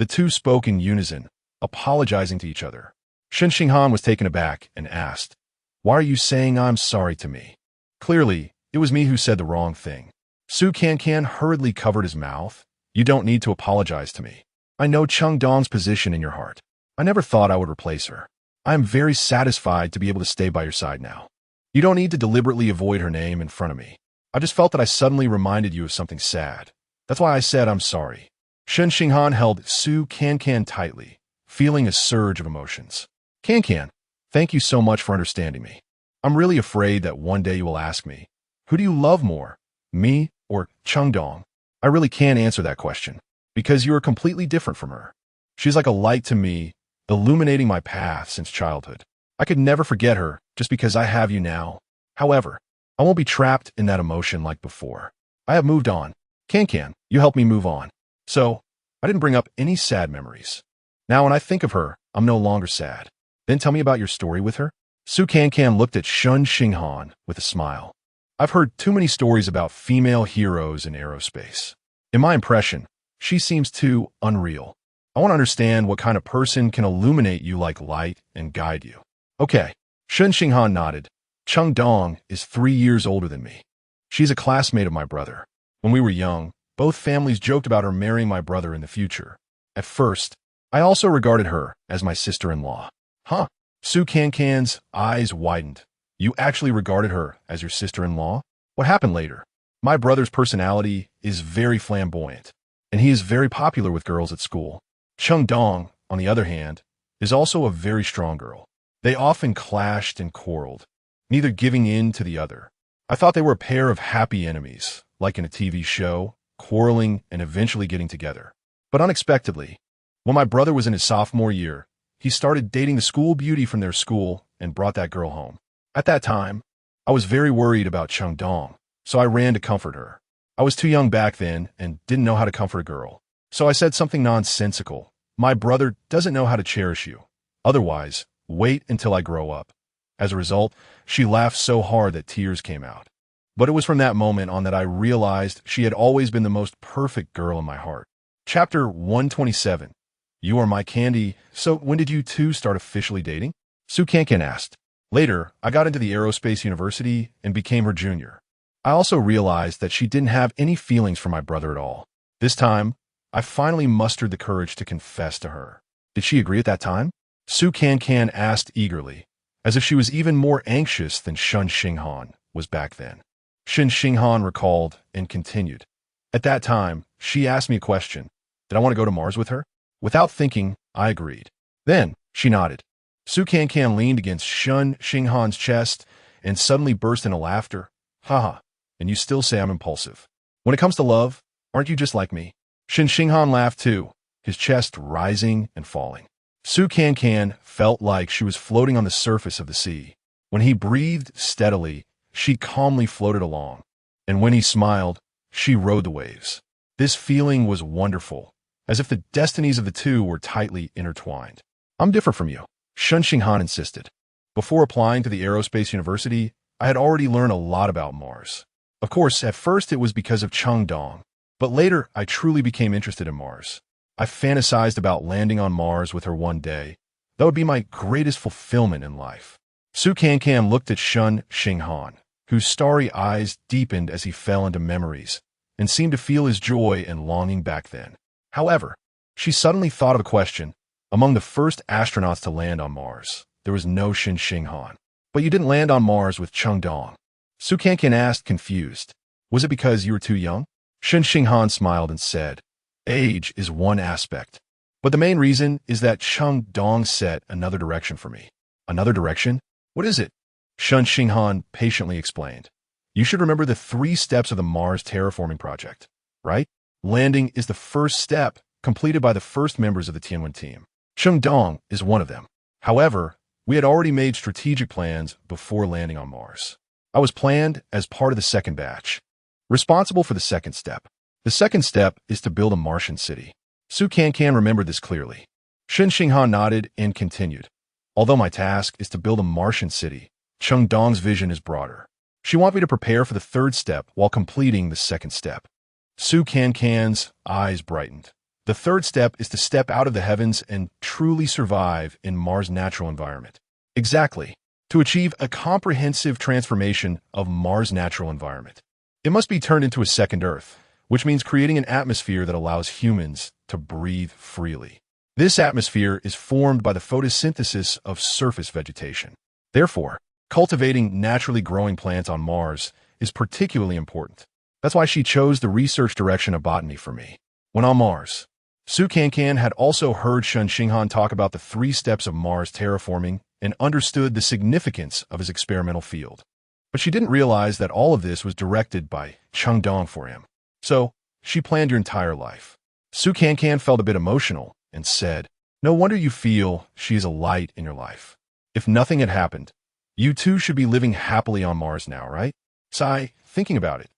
two spoke in unison, apologizing to each other. Shen Xinghan was taken aback and asked, Why are you saying I'm sorry to me? Clearly, it was me who said the wrong thing. Cancan hurriedly covered his mouth. You don't need to apologize to me. I know Cheng Dong's position in your heart. I never thought I would replace her. I am very satisfied to be able to stay by your side now. You don't need to deliberately avoid her name in front of me. I just felt that I suddenly reminded you of something sad. That's why I said I'm sorry. Shen Xinghan held Cancan tightly, feeling a surge of emotions. Cancan, thank you so much for understanding me. I'm really afraid that one day you will ask me, who do you love more, me or Cheng Dong? I really can't answer that question, because you are completely different from her. She's like a light to me, illuminating my path since childhood. I could never forget her just because I have you now. However, I won't be trapped in that emotion like before. I have moved on. Cancan, you helped me move on. So, I didn't bring up any sad memories. Now when I think of her, I'm no longer sad. Then tell me about your story with her. Cancan looked at Shen Xinghan with a smile. I've heard too many stories about female heroes in aerospace. In my impression, she seems too unreal. I want to understand what kind of person can illuminate you like light and guide you. Okay. Shen Xinghan nodded. Cheng Dong is 3 years older than me. She's a classmate of my brother. When we were young, both families joked about her marrying my brother in the future. At first, I also regarded her as my sister-in-law. Huh? Cancan's eyes widened. You actually regarded her as your sister-in-law? What happened later? My brother's personality is very flamboyant, and he is very popular with girls at school. Cheng Dong, on the other hand, is also a very strong girl. They often clashed and quarreled, neither giving in to the other. I thought they were a pair of happy enemies, like in a TV show, quarreling and eventually getting together. But unexpectedly, when my brother was in his sophomore year, he started dating the school beauty from their school and brought that girl home. At that time, I was very worried about Cheng Dong, so I ran to comfort her. I was too young back then and didn't know how to comfort a girl. So I said something nonsensical. My brother doesn't know how to cherish you. Otherwise, wait until I grow up. As a result, she laughed so hard that tears came out. But it was from that moment on that I realized she had always been the most perfect girl in my heart. Chapter 127. You are my candy. So when did you two start officially dating? Cancan asked. Later, I got into the aerospace university and became her junior. I also realized that she didn't have any feelings for my brother at all. This time, I finally mustered the courage to confess to her. Did she agree at that time? Cancan asked eagerly, as if she was even more anxious than Shen Xinghan was back then. Shen Xinghan recalled and continued. At that time, she asked me a question. Did I want to go to Mars with her? Without thinking, I agreed. Then, she nodded. Cancan leaned against Shen Xinghan's chest and suddenly burst into laughter. Haha, and you still say I'm impulsive. When it comes to love, aren't you just like me? Shen Xinghan laughed too, his chest rising and falling. Cancan felt like she was floating on the surface of the sea. When he breathed steadily, she calmly floated along. And when he smiled, she rode the waves. This feeling was wonderful, as if the destinies of the two were tightly intertwined. I'm different from you, Shen Xinghan insisted. Before applying to the aerospace university, I had already learned a lot about Mars. Of course, at first it was because of Changdong, but later I truly became interested in Mars. I fantasized about landing on Mars with her one day. That would be my greatest fulfillment in life. Cancan looked at Shen Xinghan, whose starry eyes deepened as he fell into memories, and seemed to feel his joy and longing back then. However, she suddenly thought of a question. Among the first astronauts to land on Mars, there was no Shen Xinghan. But you didn't land on Mars with Changdong. Cancan asked, confused. Was it because you were too young? Shen Xinghan smiled and said, age is one aspect. But the main reason is that Changdong set another direction for me. Another direction? What is it? Shen Xinghan patiently explained. You should remember the 3 steps of the Mars terraforming project, right? Landing is the first step, completed by the first members of the Tianwen team. Changdong is one of them. However, we had already made strategic plans before landing on Mars. I was planned as part of the second batch, responsible for the second step. The second step is to build a Martian city. Cancan remembered this clearly. Shen Xinghan nodded and continued. Although my task is to build a Martian city, Changdong's vision is broader. She wants me to prepare for the third step while completing the second step. Cancan's eyes brightened. The third step is to step out of the heavens and truly survive in Mars' natural environment. Exactly. To achieve a comprehensive transformation of Mars' natural environment. It must be turned into a second Earth, which means creating an atmosphere that allows humans to breathe freely. This atmosphere is formed by the photosynthesis of surface vegetation. Therefore, cultivating naturally growing plants on Mars is particularly important. That's why she chose the research direction of botany for me. When on Mars, Cancan had also heard Shen Xinghan talk about the 3 steps of Mars terraforming and understood the significance of his experimental field. But she didn't realize that all of this was directed by Changdong for him. So, she planned your entire life. Cancan felt a bit emotional and said, no wonder you feel she is a light in your life. If nothing had happened, you two should be living happily on Mars now, right? Sigh, thinking about it.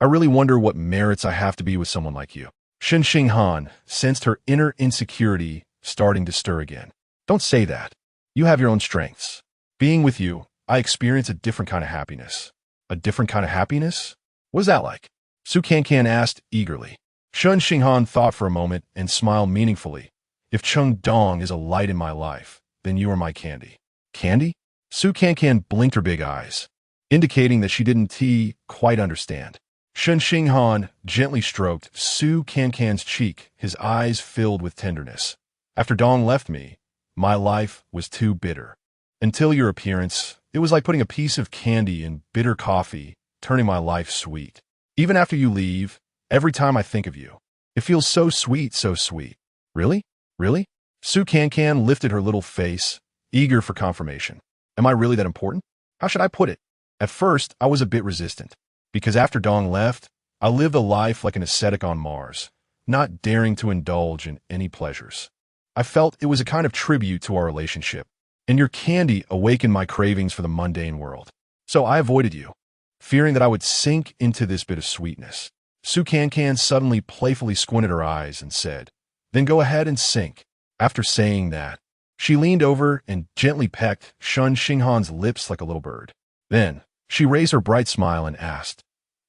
I really wonder what merits I have to be with someone like you. Shen Xinghan sensed her inner insecurity starting to stir again. Don't say that. You have your own strengths. Being with you, I experience a different kind of happiness. A different kind of happiness? What is that like? Cancan asked eagerly. Shen Xinghan thought for a moment and smiled meaningfully. If Changdong is a light in my life, then you are my candy. Candy? Cancan blinked her big eyes, indicating that she didn't quite understand. Shen Xinghan gently stroked Cancan's cheek, his eyes filled with tenderness. After Dong left me, my life was too bitter. Until your appearance, it was like putting a piece of candy in bitter coffee, turning my life sweet. Even after you leave, every time I think of you, it feels so sweet, so sweet. Really? Really? Cancan lifted her little face, eager for confirmation. Am I really that important? How should I put it? At first, I was a bit resistant. Because after Dong left, I lived a life like an ascetic on Mars, not daring to indulge in any pleasures. I felt it was a kind of tribute to our relationship, and your candy awakened my cravings for the mundane world. So I avoided you, fearing that I would sink into this bit of sweetness. Cancan suddenly playfully squinted her eyes and said, then go ahead and sink. After saying that, she leaned over and gently pecked Shen Xinghan's lips like a little bird. Then, she raised her bright smile and asked,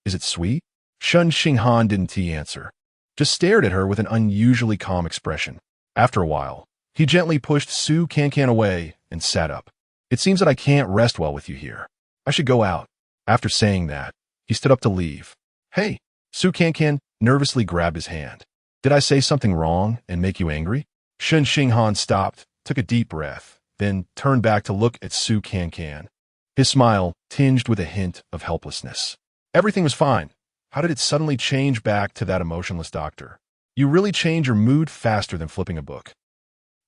is it sweet? Shen Xinghan didn't answer, just stared at her with an unusually calm expression. After a while, he gently pushed Su Cancan away and sat up. It seems that I can't rest well with you here. I should go out. After saying that, he stood up to leave. Hey, Su Cancan nervously grabbed his hand. Did I say something wrong and make you angry? Shen Xinghan stopped, took a deep breath, then turned back to look at Su Cancan. His smile tinged with a hint of helplessness. Everything was fine. How did it suddenly change back to that emotionless doctor? You really change your mood faster than flipping a book.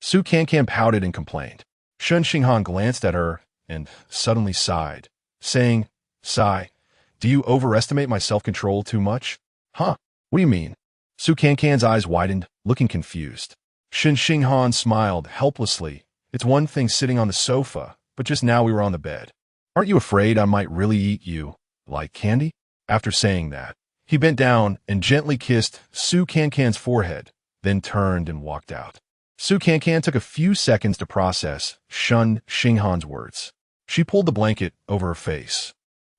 Su Cancan pouted and complained. Shen Xinghan glanced at her and suddenly sighed, saying, Sigh, do you overestimate my self-control too much? Huh, what do you mean? Su Cancan's eyes widened, looking confused. Shen Xinghan smiled helplessly. It's one thing sitting on the sofa, but just now we were on the bed. Aren't you afraid I might really eat you, like candy? After saying that, he bent down and gently kissed Su Cancan's forehead, then turned and walked out. Su Cancan took a few seconds to process Shen Xinghan's words. She pulled the blanket over her face,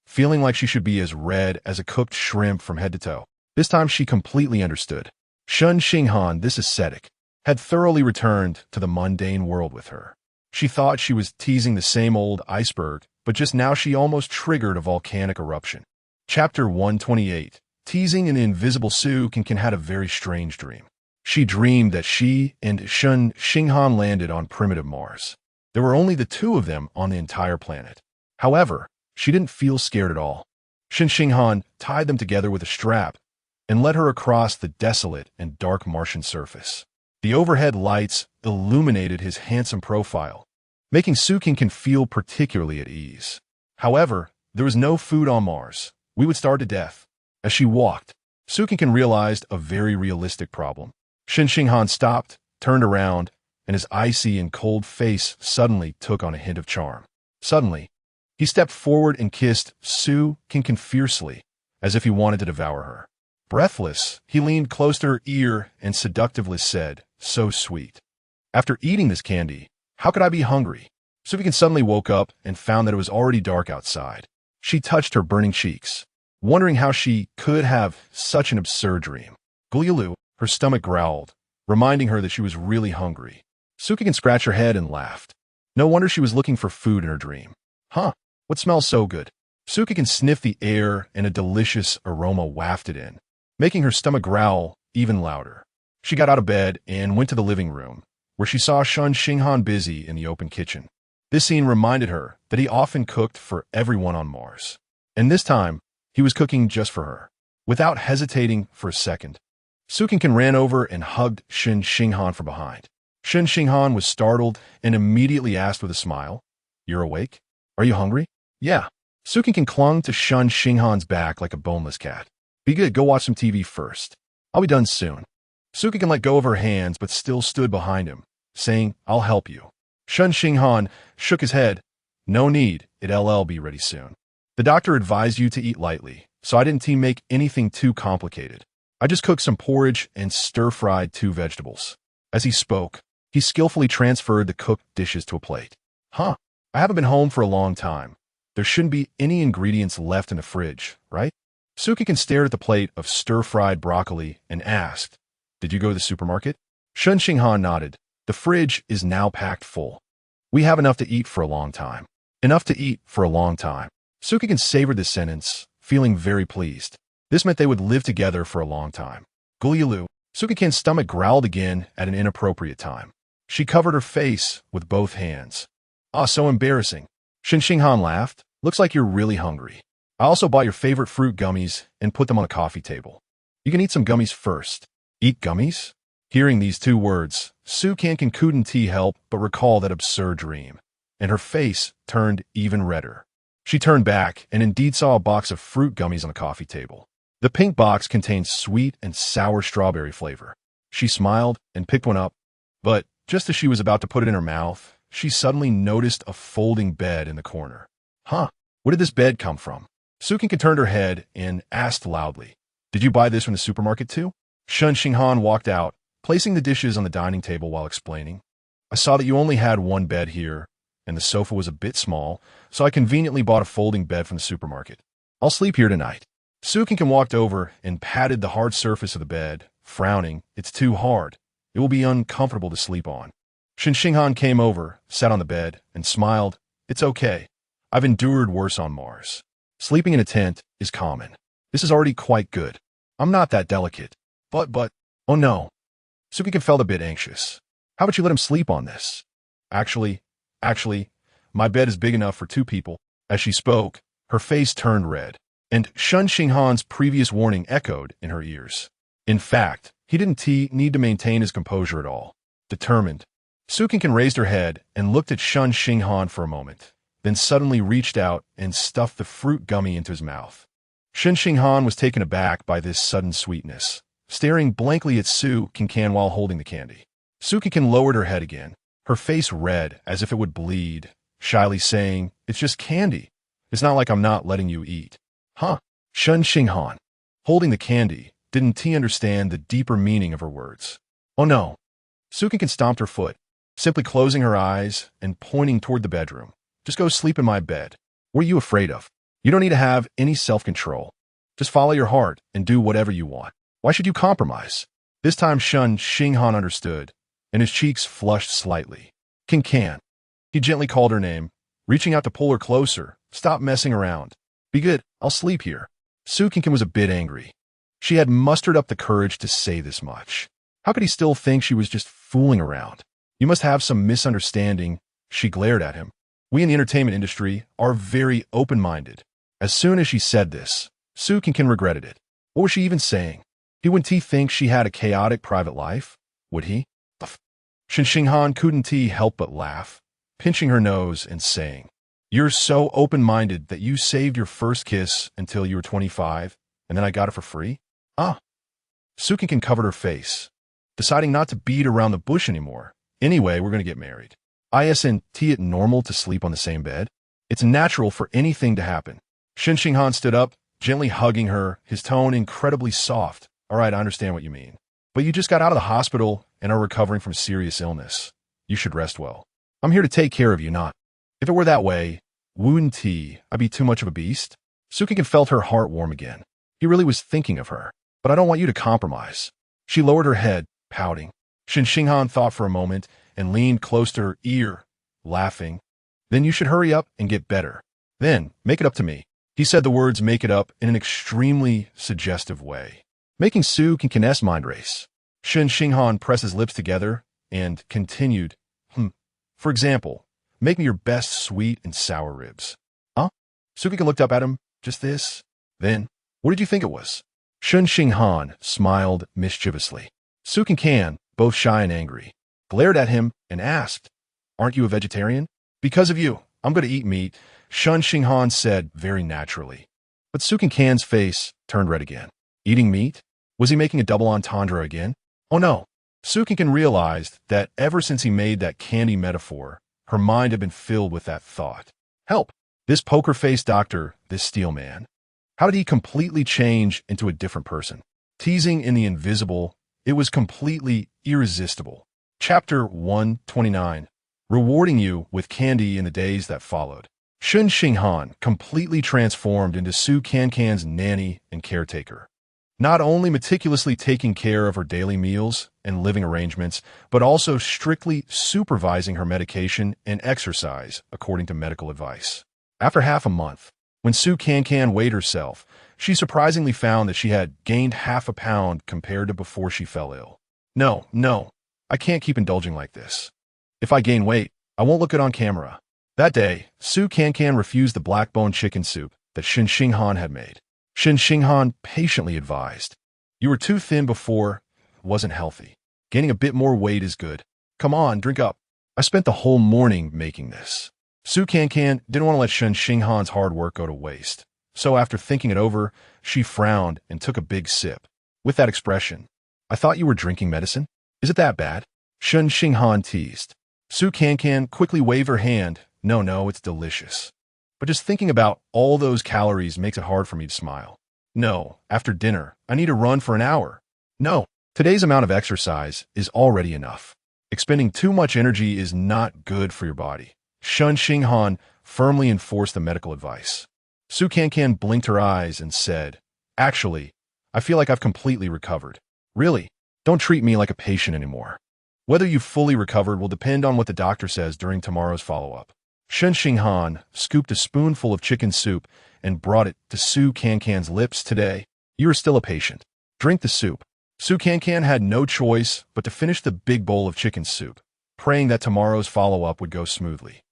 feeling like she should be as red as a cooked shrimp from head to toe. This time she completely understood. Shen Xinghan, this ascetic, had thoroughly returned to the mundane world with her. She thought she was teasing the same old iceberg, but just now she almost triggered a volcanic eruption. Chapter 128. Teasing an invisible Su Cancan had a very strange dream. She dreamed that she and Shen Xinghan landed on primitive Mars. There were only the two of them on the entire planet. However, she didn't feel scared at all. Shen Xinghan tied them together with a strap and led her across the desolate and dark Martian surface. The overhead lights illuminated his handsome profile, making Su Cancan feel particularly at ease. However, there was no food on Mars. We would starve to death. As she walked, Su Cancan realized a very realistic problem. Shen Xinghan stopped, turned around, and his icy and cold face suddenly took on a hint of charm. Suddenly, he stepped forward and kissed Su Cancan fiercely, as if he wanted to devour her. Breathless, he leaned close to her ear and seductively said, So sweet. After eating this candy, how could I be hungry? Su Cancan suddenly woke up and found that it was already dark outside. She touched her burning cheeks, wondering how she could have such an absurd dream. Gulyalu, her stomach growled, reminding her that she was really hungry. Su Cancan scratched her head and laughed. No wonder she was looking for food in her dream. Huh, what smells so good? Su Cancan sniffed the air and a delicious aroma wafted in, making her stomach growl even louder. She got out of bed and went to the living room, where she saw Shen Xinghan busy in the open kitchen. This scene reminded her that he often cooked for everyone on Mars. And this time, he was cooking just for her. Without hesitating for a second, Su Cancan ran over and hugged Shen Xinghan from behind. Shen Xinghan was startled and immediately asked with a smile, You're awake? Are you hungry? Yeah. Su Cancan clung to Shen Xinghan's back like a boneless cat. Be good, go watch some TV first. I'll be done soon. Su Cancan let go of her hands but still stood behind him, saying, I'll help you. Shen Xinghan shook his head. No need, it'll be ready soon. The doctor advised you to eat lightly, so I didn't make anything too complicated. I just cooked some porridge and stir-fried 2 vegetables. As he spoke, he skillfully transferred the cooked dishes to a plate. Huh, I haven't been home for a long time. There shouldn't be any ingredients left in the fridge, right? Su Cancan stared at the plate of stir-fried broccoli and asked, Did you go to the supermarket? Shen Xinghan nodded. The fridge is now packed full. We have enough to eat for a long time. Enough to eat for a long time. Su Cancan savored this sentence, feeling very pleased. This meant they would live together for a long time. Gulyalu, Su Cancan's stomach growled again at an inappropriate time. She covered her face with both hands. Ah, so embarrassing. Shen Xinghan laughed. Looks like you're really hungry. I also bought your favorite fruit gummies and put them on the coffee table. You can eat some gummies first. Eat gummies? Hearing these 2 words, Su Cancan couldn't help but recall that absurd dream, and her face turned even redder. She turned back and indeed saw a box of fruit gummies on the coffee table. The pink box contained sweet and sour strawberry flavor. She smiled and picked one up, but just as she was about to put it in her mouth, she suddenly noticed a folding bed in the corner. Huh, where did this bed come from? Su Cancan turned her head and asked loudly, Did you buy this from the supermarket too? Shen Xinghan walked out, placing the dishes on the dining table while explaining. I saw that you only had 1 bed here, and the sofa was a bit small, so I conveniently bought a folding bed from the supermarket. I'll sleep here tonight. Su Cancan walked over and patted the hard surface of the bed, frowning. It's too hard. It will be uncomfortable to sleep on. Shen Xinghan came over, sat on the bed, and smiled. It's okay. I've endured worse on Mars. Sleeping in a tent is common. This is already quite good. I'm not that delicate. But, oh no. Su Cancan felt a bit anxious. How about you let him sleep on this? Actually, my bed is big enough for 2 people. As she spoke, her face turned red, and Shen Xinghan's previous warning echoed in her ears. In fact, he didn't need to maintain his composure at all. Determined, Su Cancan raised her head and looked at Shen Xinghan for a moment, then suddenly reached out and stuffed the fruit gummy into his mouth. Shen Xinghan was taken aback by this sudden sweetness, staring blankly at Su Cancan while holding the candy. Su Cancan lowered her head again, her face red as if it would bleed, shyly saying, "It's just candy. It's not like I'm not letting you eat." Huh? Shen Xinghan, holding the candy, didn't he understand the deeper meaning of her words? Oh no. Su Cancan stomped her foot, simply closing her eyes and pointing toward the bedroom. Just go sleep in my bed. What are you afraid of? You don't need to have any self-control. Just follow your heart and do whatever you want. Why should you compromise? This time Shen Xinghan understood, and his cheeks flushed slightly. Cancan. He gently called her name, reaching out to pull her closer. Stop messing around. Be good, I'll sleep here. Su Cancan was a bit angry. She had mustered up the courage to say this much. How could he still think she was just fooling around? You must have some misunderstanding. She glared at him. We in the entertainment industry are very open-minded. As soon as she said this, Su Cancan regretted it. What was she even saying? Wouldn't he think she had a chaotic private life? Would he? Shen Xinghan couldn't help but laugh, pinching her nose and saying, "You're so open-minded that you saved your first kiss until you were 25, and then I got it for free?" Ah. Su Cancan covered her face, deciding not to beat around the bush anymore. Anyway, we're going to get married. Isn't it normal to sleep on the same bed? It's natural for anything to happen. Shen Xinghan stood up, gently hugging her, his tone incredibly soft. All right, I understand what you mean. But you just got out of the hospital and are recovering from serious illness. You should rest well. I'm here to take care of you, not. If it were that way, wouldn't I be too much of a beast? Su Cancan felt her heart warm again. He really was thinking of her. But I don't want you to compromise. She lowered her head, pouting. Shen Xinghan thought for a moment and leaned close to her ear, laughing. Then you should hurry up and get better. Then, make it up to me. He said the words make it up in an extremely suggestive way, making Su Cancan's mind race. Shen Xinghan pressed his lips together and continued, For example, make me your best sweet and sour ribs. Huh? Su Cancan looked up at him, just this. Then, what did you think it was? Shen Xinghan smiled mischievously. Su Cancan, both shy and angry, glared at him and asked, Aren't you a vegetarian? Because of you, I'm going to eat meat, Shen Xinghan said very naturally. But Su Cancan's face turned red again. Eating meat? Was he making a double entendre again? Oh no. Su Cancan realized that ever since he made that candy metaphor, her mind had been filled with that thought. Help! This poker-faced doctor, this steel man. How did he completely change into a different person? Teasing in the invisible, it was completely irresistible. Chapter 129. Rewarding you with candy in the days that followed. Shen Xinghan completely transformed into Su Cancan's nanny and caretaker. Not only meticulously taking care of her daily meals and living arrangements, but also strictly supervising her medication and exercise according to medical advice. After half a month, when Su Cancan weighed herself, she surprisingly found that she had gained half a pound compared to before she fell ill. No, I can't keep indulging like this. If I gain weight, I won't look good on camera. That day, Su Cancan refused the black-bone chicken soup that Shen Xinghan had made. Shen Xinghan patiently advised, You were too thin before, wasn't healthy. Gaining a bit more weight is good. Come on, drink up. I spent the whole morning making this. Su Cancan didn't want to let Shen Xinghan's hard work go to waste. So after thinking it over, she frowned and took a big sip. With that expression, I thought you were drinking medicine? Is it that bad? Shen Xinghan teased. Su Cancan quickly waved her hand. No, it's delicious. But just thinking about all those calories makes it hard for me to smile. No, after dinner, I need to run for an hour. No, today's amount of exercise is already enough. Expending too much energy is not good for your body. Shen Xinghan firmly enforced the medical advice. Su Cancan blinked her eyes and said, Actually, I feel like I've completely recovered. Really, don't treat me like a patient anymore. Whether you fully recovered will depend on what the doctor says during tomorrow's follow-up. Shen Xinghan scooped a spoonful of chicken soup and brought it to Su Cancan's lips. Today, you are still a patient. Drink the soup. Su Cancan had no choice but to finish the big bowl of chicken soup, praying that tomorrow's follow-up would go smoothly.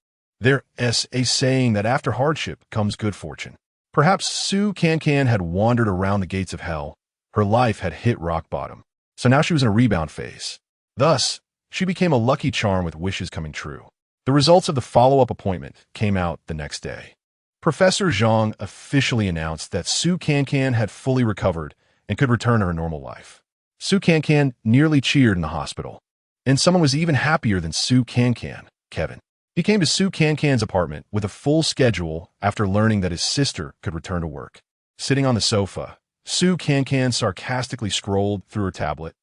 There is a saying that after hardship comes good fortune. Perhaps Su Cancan had wandered around the gates of hell. Her life had hit rock bottom, so now she was in a rebound phase. Thus, she became a lucky charm with wishes coming true. The results of the follow-up appointment came out the next day. Professor Zhang officially announced that Su Cancan had fully recovered and could return to her normal life. Su Cancan nearly cheered in the hospital, and someone was even happier than Su Cancan, Kevin. He came to Su Cancan's apartment with a full schedule after learning that his sister could return to work. Sitting on the sofa, Su Cancan sarcastically scrolled through her tablet.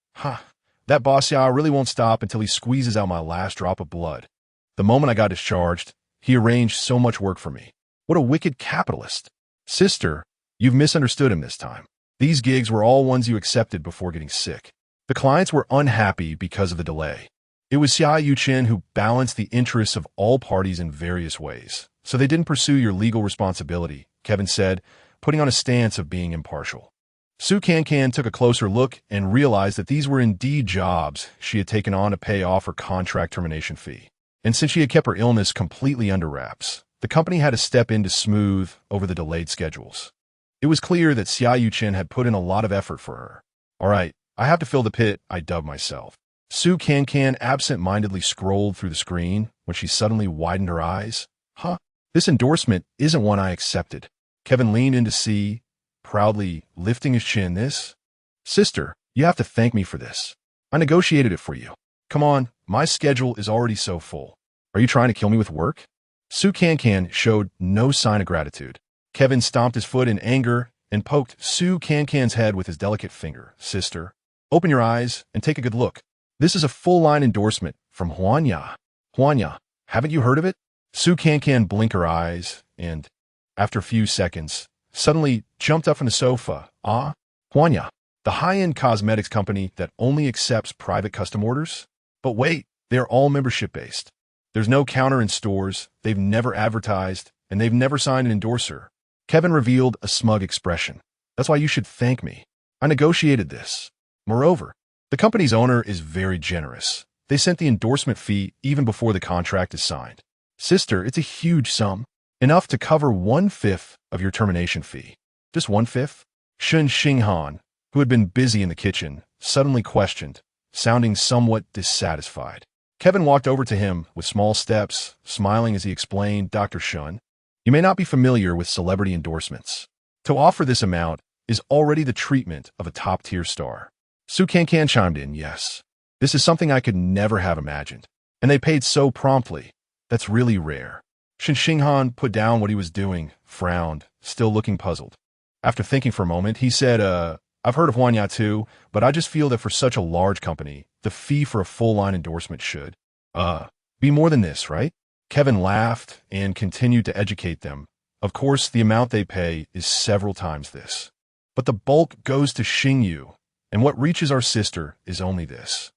That boss really won't stop until he squeezes out my last drop of blood. The moment I got discharged, he arranged so much work for me. What a wicked capitalist. Sister, you've misunderstood him this time. These gigs were all ones you accepted before getting sick. The clients were unhappy because of the delay. It was Xia Yuchen who balanced the interests of all parties in various ways, so they didn't pursue your legal responsibility, Kevin said, putting on a stance of being impartial. Su Cancan took a closer look and realized that these were indeed jobs she had taken on to pay off her contract termination fee. And since she had kept her illness completely under wraps, the company had to step in to smooth over the delayed schedules. It was clear that Xia Yuchen had put in a lot of effort for her. All right, I have to fill the pit, I dubbed myself. Su Cancan absent-mindedly scrolled through the screen when she suddenly widened her eyes. This endorsement isn't one I accepted. Kevin leaned in to see, proudly lifting his chin. This? Sister, you have to thank me for this. I negotiated it for you. Come on, my schedule is already so full. Are you trying to kill me with work? Su Cancan showed no sign of gratitude. Kevin stomped his foot in anger and poked Su Cancan's head with his delicate finger. Sister, open your eyes and take a good look. This is a full-line endorsement from Huanya. Huanya, haven't you heard of it? Su Cancan blinked her eyes and, after a few seconds, suddenly jumped up from the sofa. Huanya, the high-end cosmetics company that only accepts private custom orders? But wait, they're all membership-based. There's no counter in stores, they've never advertised, and they've never signed an endorser. Kevin revealed a smug expression. That's why you should thank me. I negotiated this. Moreover, the company's owner is very generous. They sent the endorsement fee even before the contract is signed. Sister, it's a huge sum. Enough to cover 1/5 of your termination fee. Just 1/5? Shen Xinghan, who had been busy in the kitchen, suddenly questioned, sounding somewhat dissatisfied. Kevin walked over to him with small steps, smiling as he explained, Dr. Shen, you may not be familiar with celebrity endorsements. To offer this amount is already the treatment of a top-tier star. Su Cancan chimed in, yes. This is something I could never have imagined. And they paid so promptly. That's really rare. Shen Xinghan put down what he was doing, frowned, still looking puzzled. After thinking for a moment, he said, I've heard of Huanya too, but I just feel that for such a large company, the fee for a full-line endorsement should, be more than this, right? Kevin laughed and continued to educate them. Of course, the amount they pay is several times this. But the bulk goes to Xingyu, and what reaches our sister is only this.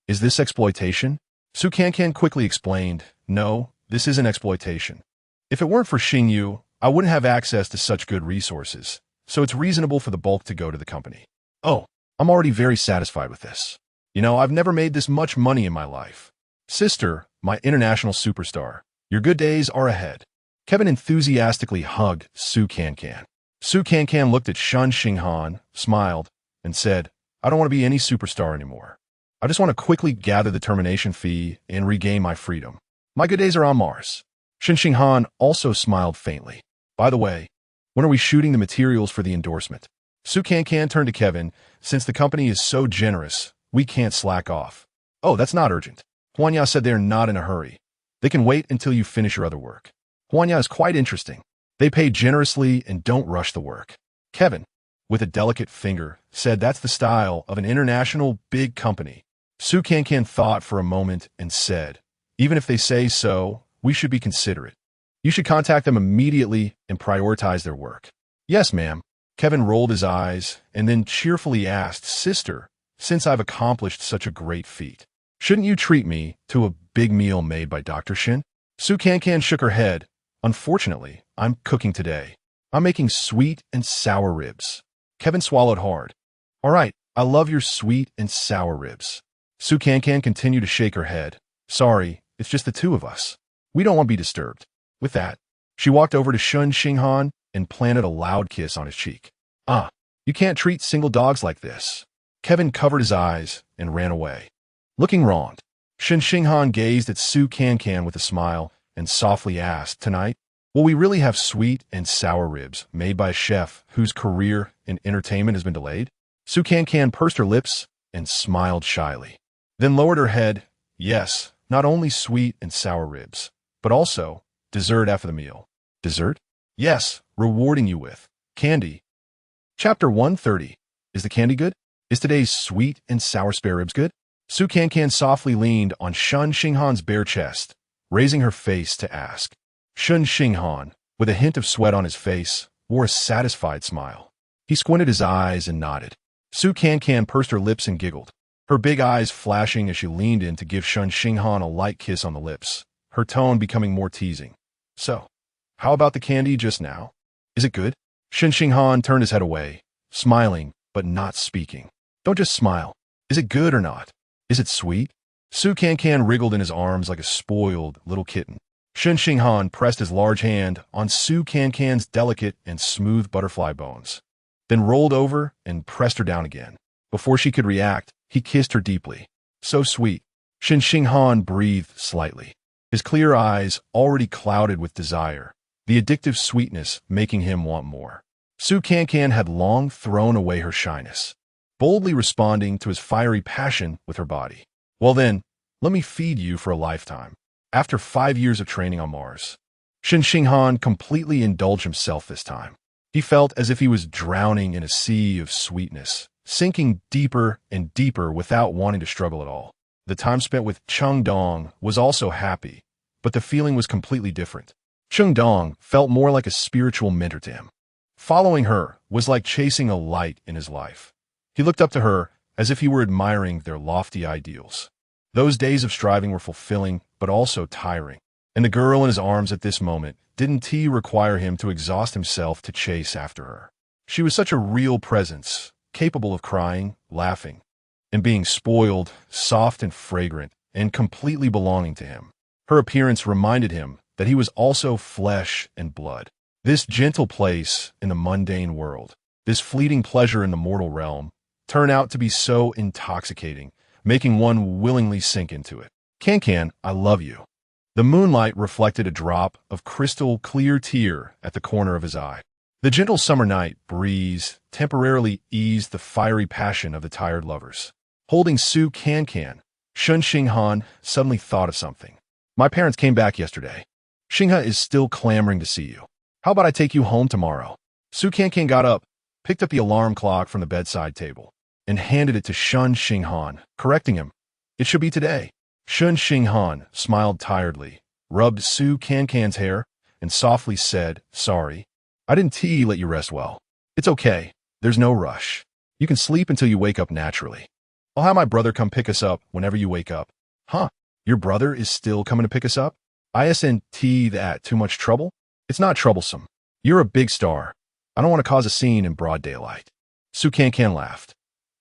Is this exploitation? Su Cancan quickly explained, no, this isn't exploitation. If it weren't for Xingyu, I wouldn't have access to such good resources, so it's reasonable for the bulk to go to the company. Oh, I'm already very satisfied with this. I've never made this much money in my life. Sister, my international superstar, your good days are ahead. Kevin enthusiastically hugged Su Cancan. Su Cancan looked at Shen Xinghan, smiled, and said, I don't want to be any superstar anymore. I just want to quickly gather the termination fee and regain my freedom. My good days are on Mars. Shen Xinghan also smiled faintly. By the way, when are we shooting the materials for the endorsement? Su Cancan turned to Kevin. Since the company is so generous, we can't slack off. Oh, that's not urgent. Huanya said they're not in a hurry. They can wait until you finish your other work. Huanya is quite interesting. They pay generously and don't rush the work. Kevin, with a delicate finger, said that's the style of an international big company. Su Cancan thought for a moment and said, even if they say so, we should be considerate. You should contact them immediately and prioritize their work. Yes, ma'am. Kevin rolled his eyes and then cheerfully asked, Sister, since I've accomplished such a great feat, Shouldn't you treat me to a big meal made by Dr. Shin? Su Cancan shook her head. Unfortunately, I'm cooking today. I'm making sweet and sour ribs. Kevin swallowed hard. All right, I love your sweet and sour ribs. Su Cancan continued to shake her head. Sorry, it's just the two of us. We don't want to be disturbed. With that, she walked over to Shen Xinghan and planted a loud kiss on his cheek. Ah, you can't treat single dogs like this. Kevin covered his eyes and ran away. Looking wronged, Shen Xinghan gazed at Su Cancan with a smile and softly asked, Tonight, will we really have sweet and sour ribs made by a chef whose career in entertainment has been delayed? Su Cancan pursed her lips and smiled shyly, then lowered her head. Yes, not only sweet and sour ribs, but also dessert after the meal. Dessert? Yes, rewarding you with candy. Chapter 130. Is the candy good? Is today's sweet and sour spare ribs good? Su Cancan softly leaned on Shen Xinghan's bare chest, raising her face to ask. Shen Xinghan, with a hint of sweat on his face, wore a satisfied smile. He squinted his eyes and nodded. Su Cancan pursed her lips and giggled, her big eyes flashing as she leaned in to give Shen Xinghan a light kiss on the lips, her tone becoming more teasing. So, how about the candy just now? Is it good? Shen Xinghan turned his head away, smiling but not speaking. Don't just smile. Is it good or not? Is it sweet? Su Cancan wriggled in his arms like a spoiled little kitten. Shen Xinghan pressed his large hand on Su Cancan's delicate and smooth butterfly bones, then rolled over and pressed her down again. Before she could react, he kissed her deeply. So sweet. Shen Xinghan breathed slightly, his clear eyes already clouded with desire, the addictive sweetness making him want more. Su Cancan had long thrown away her shyness, boldly responding to his fiery passion with her body. Well then, let me feed you for a lifetime. After 5 years of training on Mars, Shen Xinghan completely indulged himself this time. He felt as if he was drowning in a sea of sweetness, sinking deeper and deeper without wanting to struggle at all. The time spent with Cheng Dong was also happy, but the feeling was completely different. Cheng Dong felt more like a spiritual mentor to him. Following her was like chasing a light in his life. He looked up to her as if he were admiring their lofty ideals. Those days of striving were fulfilling, but also tiring. And the girl in his arms at this moment didn't require him to exhaust himself to chase after her. She was such a real presence, capable of crying, laughing, and being spoiled, soft and fragrant, and completely belonging to him. Her appearance reminded him that he was also flesh and blood. This gentle place in the mundane world, this fleeting pleasure in the mortal realm, turned out to be so intoxicating, making one willingly sink into it. Cancan, I love you. The moonlight reflected a drop of crystal clear tear at the corner of his eye. The gentle summer night breeze temporarily eased the fiery passion of the tired lovers. Holding Su Cancan, Shen Xinghan suddenly thought of something. My parents came back yesterday. Xingha is still clamoring to see you. How about I take you home tomorrow? Su Cancan got up, picked up the alarm clock from the bedside table, and handed it to Shen Xinghan, correcting him. It should be today. Shen Xinghan smiled tiredly, rubbed Su Cancan's hair, and softly said, Sorry, I didn't let you rest well. It's okay. There's no rush. You can sleep until you wake up naturally. I'll have my brother come pick us up whenever you wake up. Huh? Your brother is still coming to pick us up? Isn't that too much trouble? It's not troublesome. You're a big star. I don't want to cause a scene in broad daylight. Su Cancan laughed.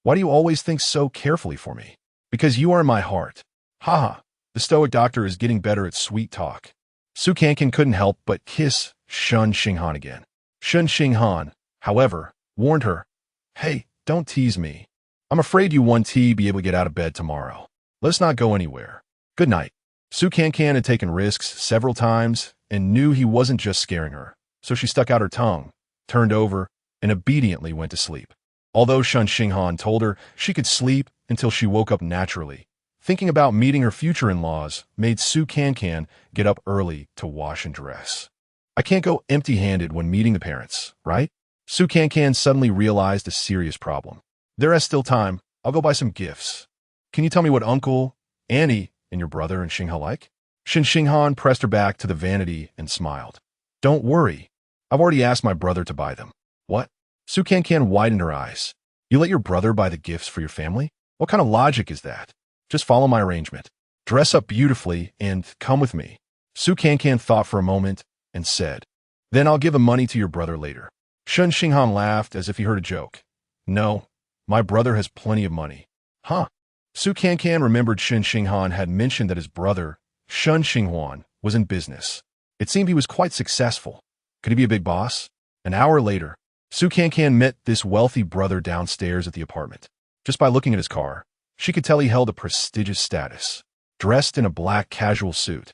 Why do you always think so carefully for me? Because you are in my heart. Haha, the stoic doctor is getting better at sweet talk. Su Cancan couldn't help but kiss Shen Xinghan again. Shen Xinghan, however, warned her, Hey, don't tease me. I'm afraid you won't be able to get out of bed tomorrow. Let's not go anywhere. Good night. Su Cancan had taken risks several times and knew he wasn't just scaring her, so she stuck out her tongue, turned over, and obediently went to sleep. Although Shen Xinghan told her she could sleep until she woke up naturally, thinking about meeting her future in-laws made Su Cancan get up early to wash and dress. I can't go empty-handed when meeting the parents, right? Su Cancan suddenly realized a serious problem. There is still time. I'll go buy some gifts. Can you tell me what Uncle, Annie, and your brother and Xingha like? Shen Xinghan pressed her back to the vanity and smiled. Don't worry. I've already asked my brother to buy them. What? Su Cancan widened her eyes. You let your brother buy the gifts for your family? What kind of logic is that? Just follow my arrangement. Dress up beautifully and come with me. Su Cancan thought for a moment and said, Then I'll give the money to your brother later. Shen Xinghan laughed as if he heard a joke. No, my brother has plenty of money. Huh? Su Cancan remembered Shen Xinghan had mentioned that his brother, Shen Xinghan, was in business. It seemed he was quite successful. Could he be a big boss? An hour later, Su Cancan met this wealthy brother downstairs at the apartment. Just by looking at his car, she could tell he held a prestigious status, dressed in a black casual suit.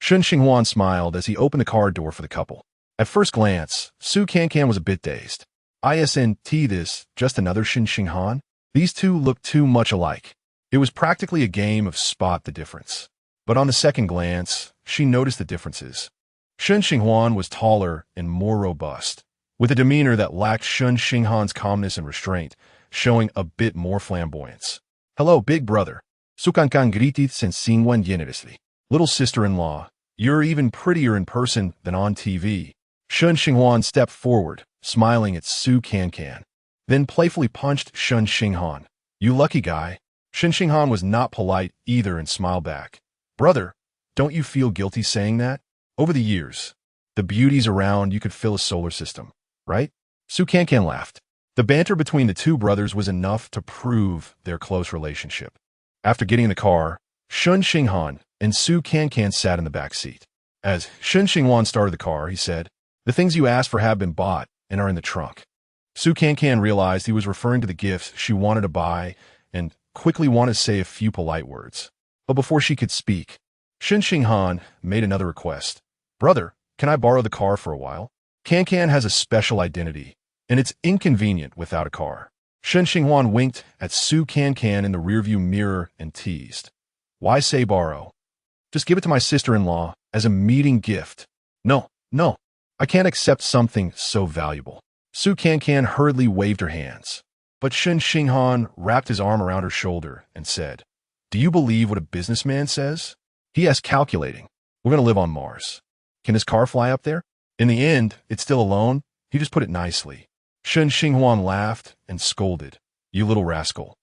Shen Xinghan smiled as he opened the car door for the couple. At first glance, Su Cancan was a bit dazed. Isn't this just another Shen Xinghan? These two looked too much alike. It was practically a game of spot the difference. But on the second glance, she noticed the differences. Shen Xinghan was taller and more robust, with a demeanor that lacked Shen Xinghan's calmness and restraint, showing a bit more flamboyance. Hello, big brother. Su Cancan greeted Shen Xinghan generously. Little sister-in-law, you're even prettier in person than on TV. Shen Xinghan stepped forward, smiling at Su Cancan, then playfully punched Shen Xinghan. You lucky guy. Shen Xinghan was not polite either and smiled back. Brother, don't you feel guilty saying that? Over the years, the beauties around you could fill a solar system, right? Su Cancan laughed. The banter between the two brothers was enough to prove their close relationship. After getting in the car, Shen Xinghan and Su Cancan sat in the back seat. As Shen Xinghan started the car, he said, The things you asked for have been bought and are in the trunk. Su Cancan realized he was referring to the gifts she wanted to buy and quickly wanted to say a few polite words. But before she could speak, Shen Xinghan made another request. Brother, can I borrow the car for a while? Cancan has a special identity, and it's inconvenient without a car. Shen Xinghan winked at Su Cancan in the rearview mirror and teased. Why say borrow? Just give it to my sister-in-law as a meeting gift. No, I can't accept something so valuable. Su Cancan hurriedly waved her hands, but Shen Xinghan wrapped his arm around her shoulder and said, Do you believe what a businessman says? He is calculating. We're going to live on Mars. Can his car fly up there? In the end, it's still alone. He just put it nicely. Shen Xinghan laughed and scolded. You little rascal.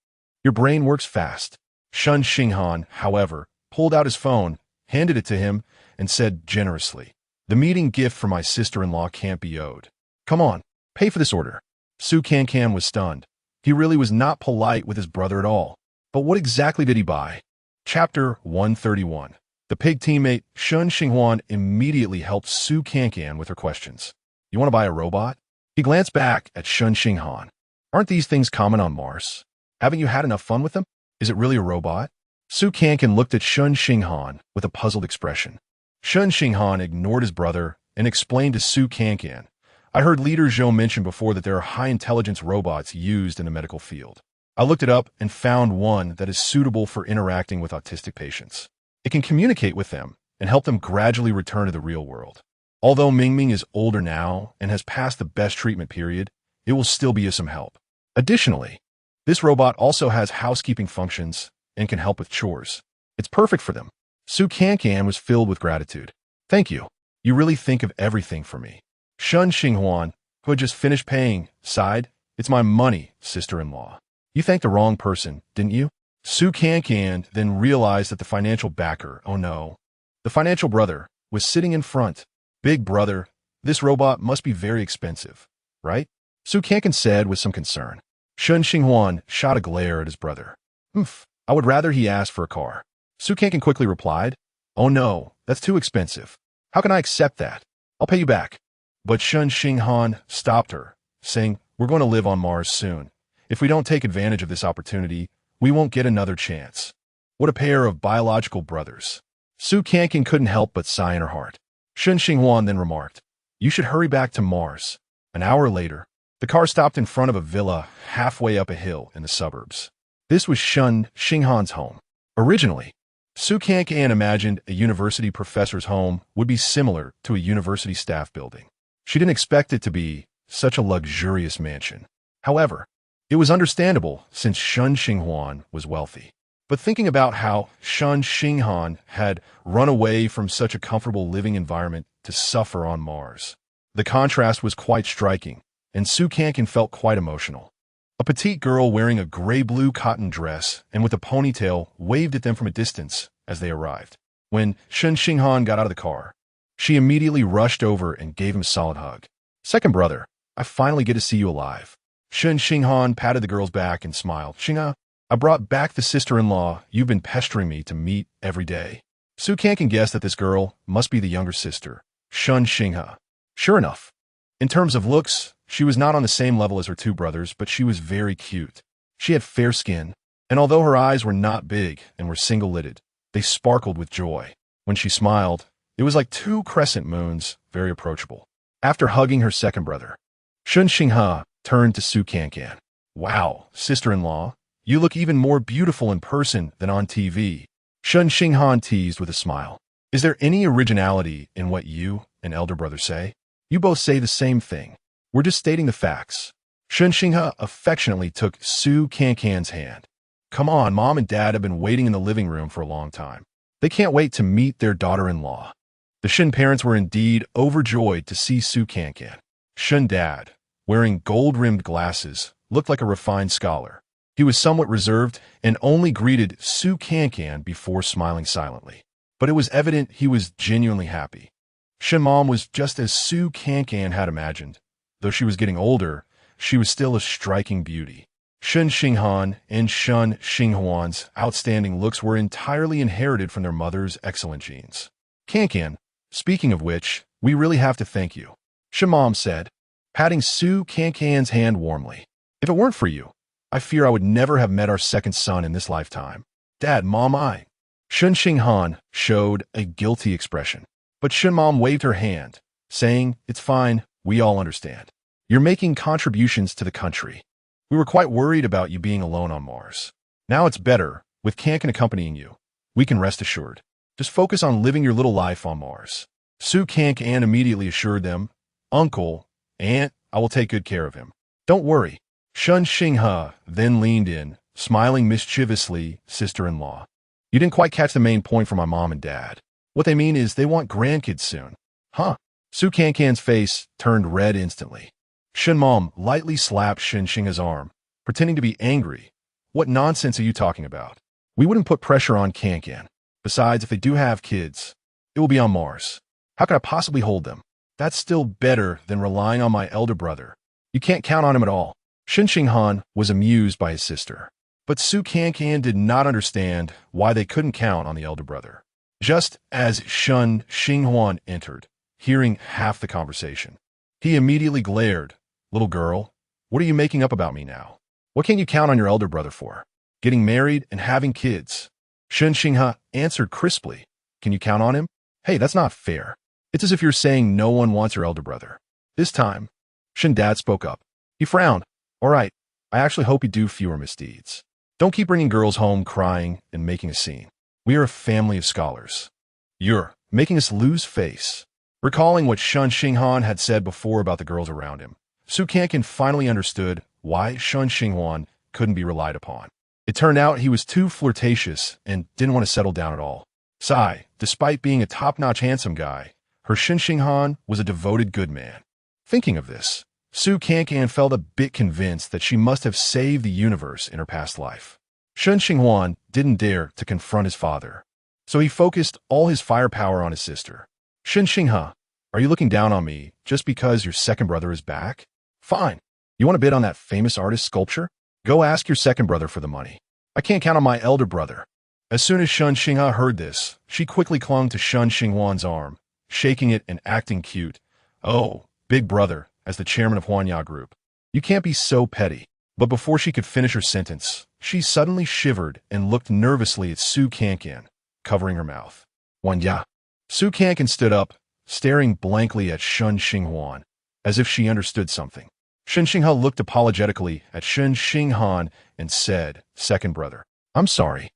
Your brain works fast. Shen Xinghan, however, pulled out his phone, handed it to him, and said generously, The meeting gift for my sister-in-law can't be owed. Come on, pay for this order. Su Cancan was stunned. He really was not polite with his brother at all. But what exactly did he buy? Chapter 131. The pig teammate Shen Xinghan immediately helped Su Cancan with her questions. You want to buy a robot? He glanced back at Shen Xinghan. Aren't these things common on Mars? Haven't you had enough fun with them? Is it really a robot? Su Cancan looked at Shen Xinghan with a puzzled expression. Shen Xinghan ignored his brother and explained to Su Cancan, I heard Leader Zhou mention before that there are high-intelligence robots used in the medical field. I looked it up and found one that is suitable for interacting with autistic patients. It can communicate with them and help them gradually return to the real world. Although Mingming is older now and has passed the best treatment period, it will still be of some help. Additionally, this robot also has housekeeping functions and can help with chores. It's perfect for them. Su Cancan was filled with gratitude. Thank you. You really think of everything for me. Shen Xinghan, who had just finished paying, sighed. It's my money, sister-in-law. You thanked the wrong person, didn't you? Su Cancan then realized that the financial backer, oh no, the financial brother, was sitting in front. Big brother, this robot must be very expensive, right? Su Cancan said with some concern. Shen Xinghan shot a glare at his brother. I would rather he asked for a car. Su Cancan quickly replied, Oh no, that's too expensive. How can I accept that? I'll pay you back. But Shen Xinghan stopped her, saying, We're going to live on Mars soon. If we don't take advantage of this opportunity, we won't get another chance. What a pair of biological brothers. Su Cancan couldn't help but sigh in her heart. Shen Xinghan then remarked, You should hurry back to Mars. An hour later, the car stopped in front of a villa halfway up a hill in the suburbs. This was Shen Xinghan's home. Originally, Su Cancan imagined a university professor's home would be similar to a university staff building. She didn't expect it to be such a luxurious mansion. However, it was understandable since Shen Xinghan was wealthy. But thinking about how Shen Xinghan had run away from such a comfortable living environment to suffer on Mars, the contrast was quite striking, and Su Cancan felt quite emotional. A petite girl wearing a gray-blue cotton dress and with a ponytail waved at them from a distance as they arrived. When Shen Xinghan got out of the car, she immediately rushed over and gave him a solid hug. "Second brother, I finally get to see you alive." Shen Xinghan patted the girl's back and smiled. "Xingha, I brought back the sister-in-law you've been pestering me to meet every day." Su Cancan guessed that this girl must be the younger sister, Shen Xinghan. Sure enough, in terms of looks, she was not on the same level as her two brothers, but she was very cute. She had fair skin, and although her eyes were not big and were single-lidded, they sparkled with joy. When she smiled, it was like two crescent moons, very approachable. After hugging her second brother, Shen Xinghan turned to Su Cancan. "Wow, sister-in-law, you look even more beautiful in person than on TV." Shen Xinghan teased with a smile. "Is there any originality in what you and elder brother say? You both say the same thing. We're just stating the facts." Shen Xinghan affectionately took Su Cancan's hand. "Come on, Mom and Dad have been waiting in the living room for a long time. They can't wait to meet their daughter-in-law." The Shen parents were indeed overjoyed to see Su Cancan. Shen Dad, wearing gold-rimmed glasses, looked like a refined scholar. He was somewhat reserved and only greeted Su Cancan before smiling silently. But it was evident he was genuinely happy. Shen Mom was just as Su Cancan had imagined. Though she was getting older, she was still a striking beauty. Shen Xinghan and Shen Xinghuan's outstanding looks were entirely inherited from their mother's excellent genes. "Cancan, speaking of which, we really have to thank you," Shen Mom said, patting Su Cancan's hand warmly. "If it weren't for you, I fear I would never have met our second son in this lifetime." "Dad, Mom, Shen Xinghan showed a guilty expression, but Shen Mom waved her hand, saying, "It's fine, we all understand. You're making contributions to the country. We were quite worried about you being alone on Mars. Now it's better, with Cancan accompanying you. We can rest assured. Just focus on living your little life on Mars." Su Cancan immediately assured them, "Uncle, Aunt, I will take good care of him. Don't worry." Shen Xinghan then leaned in, smiling mischievously, "Sister-in-law, you didn't quite catch the main point for my mom and dad. What they mean is they want grandkids soon." "Huh?" Su Cancan's face turned red instantly. Shen Mom lightly slapped Shen Xinghan's arm, pretending to be angry. "What nonsense are you talking about? We wouldn't put pressure on Cancan. Besides, if they do have kids, it will be on Mars. How could I possibly hold them? That's still better than relying on my elder brother. You can't count on him at all." Shen Xinghan was amused by his sister, but Su Cancan did not understand why they couldn't count on the elder brother. Just as Shen Xinghuan entered, hearing half the conversation, he immediately glared. "Little girl, what are you making up about me now? What can you count on your elder brother for? Getting married and having kids." Shen Xinghan answered crisply, "Can you count on him? Hey, that's not fair. It's as if you're saying no one wants your elder brother." This time, Shen Dad spoke up. He frowned. "All right, I actually hope you do fewer misdeeds. Don't keep bringing girls home crying and making a scene. We are a family of scholars. You're making us lose face." Recalling what Shen Xinghan had said before about the girls around him, Su Cancan finally understood why Shen Xinghuan couldn't be relied upon. It turned out he was too flirtatious and didn't want to settle down at all. Sai, despite being a top-notch handsome guy, her Shen Xinghan was a devoted good man. Thinking of this, Su Cancan felt a bit convinced that she must have saved the universe in her past life. Shen Xinghuan didn't dare to confront his father, so he focused all his firepower on his sister. "Shen Xinghan, are you looking down on me just because your second brother is back? Fine. You want to bid on that famous artist's sculpture? Go ask your second brother for the money. I can't count on my elder brother." As soon as Shen Xinghan heard this, she quickly clung to Shen Xinghuan's arm, shaking it and acting cute. "Oh, big brother," as the chairman of Huanya Group. "You can't be so petty." But before she could finish her sentence, she suddenly shivered and looked nervously at Su Cancan, covering her mouth. "Huanya." Su Cancan stood up, staring blankly at Shen Xinghuan, as if she understood something. Shen Xinghan looked apologetically at Shen Xinghan and said, "Second brother, I'm sorry."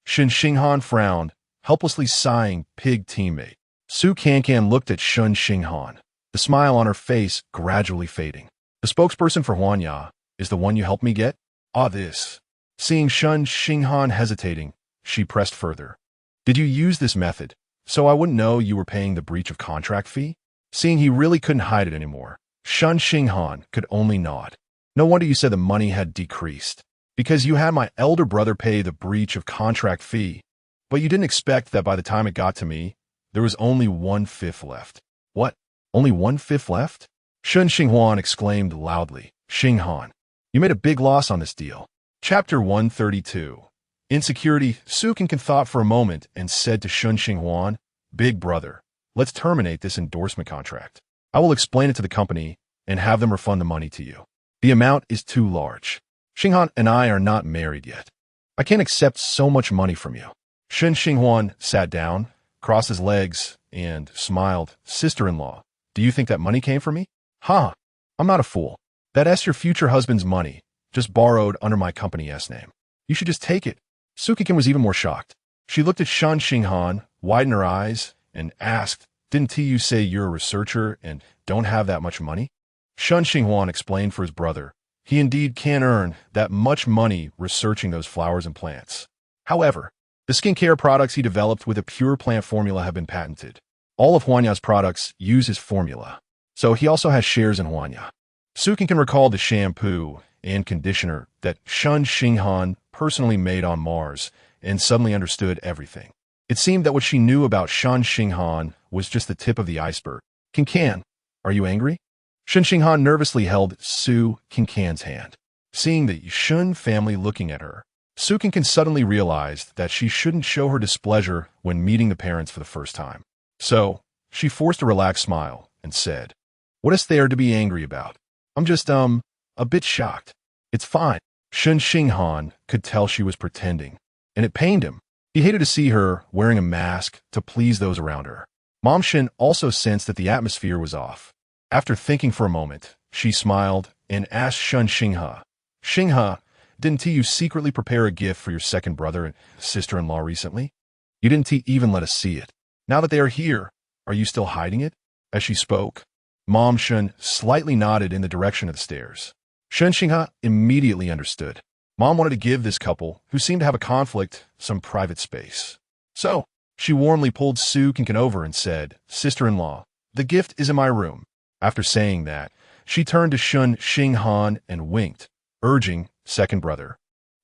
Shen Xinghan frowned, helplessly sighing, "Pig teammate." Su Cancan looked at Shen Xinghan, the smile on her face gradually fading. "The spokesperson for Huanya is the one you helped me get?" "Ah, this." Seeing Shen Xinghan hesitating, she pressed further. "Did you use this method so I wouldn't know you were paying the breach of contract fee?" Seeing he really couldn't hide it anymore, Shen Xinghan could only nod. No wonder you said the money had decreased. Because you had my elder brother pay the breach of contract fee, but you didn't expect that by the time it got to me, there was only 1/5 left. What? Only 1/5 left? Shen Xinghan exclaimed loudly. Xinghan, you made a big loss on this deal. Chapter 132. Insecurity. Su Cancan thought for a moment and said to Shen Xinghan, Big brother, let's terminate this endorsement contract. I will explain it to the company and have them refund the money to you. The amount is too large. Xinghan and I are not married yet. I can't accept so much money from you. Shen Xinghan sat down, crossed his legs, and smiled. Sister-in-law, do you think that money came from me? Huh, I'm not a fool. That's your future husband's money, just borrowed under my company's name. You should just take it. Su Cancan was even more shocked. She looked at Shen Xinghan, widened her eyes, and asked, Didn't you say you're a researcher and don't have that much money? Shen Xinghan explained for his brother. He indeed can earn that much money researching those flowers and plants. However, the skincare products he developed with a pure plant formula have been patented. All of Huanya's products use his formula, so he also has shares in Huanya. Su Cancan recalled the shampoo and conditioner that Shen Xinghan personally made on Mars and suddenly understood everything. It seemed that what she knew about Shen Xinghan was just the tip of the iceberg. Cancan, are you angry? Shen Xinghan nervously held Su Cancan's hand. Seeing the Shen family looking at her, Su Cancan suddenly realized that she shouldn't show her displeasure when meeting the parents for the first time. So, she forced a relaxed smile and said, What is there to be angry about? I'm just, a bit shocked. It's fine. Shen Xinghan could tell she was pretending, and it pained him. He hated to see her wearing a mask to please those around her. Mom Shen also sensed that the atmosphere was off. After thinking for a moment, she smiled and asked Shen Xinghan, Xinghan, didn't you secretly prepare a gift for your second brother and sister-in-law recently? You didn't even let us see it. Now that they are here, are you still hiding it? As she spoke, Mom Shen slightly nodded in the direction of the stairs. Shen Xinghan immediately understood. Mom wanted to give this couple, who seemed to have a conflict, some private space. So, she warmly pulled Su Cancan over and said, Sister-in-law, the gift is in my room. After saying that, she turned to Shen Xinghan and winked, urging, Second brother,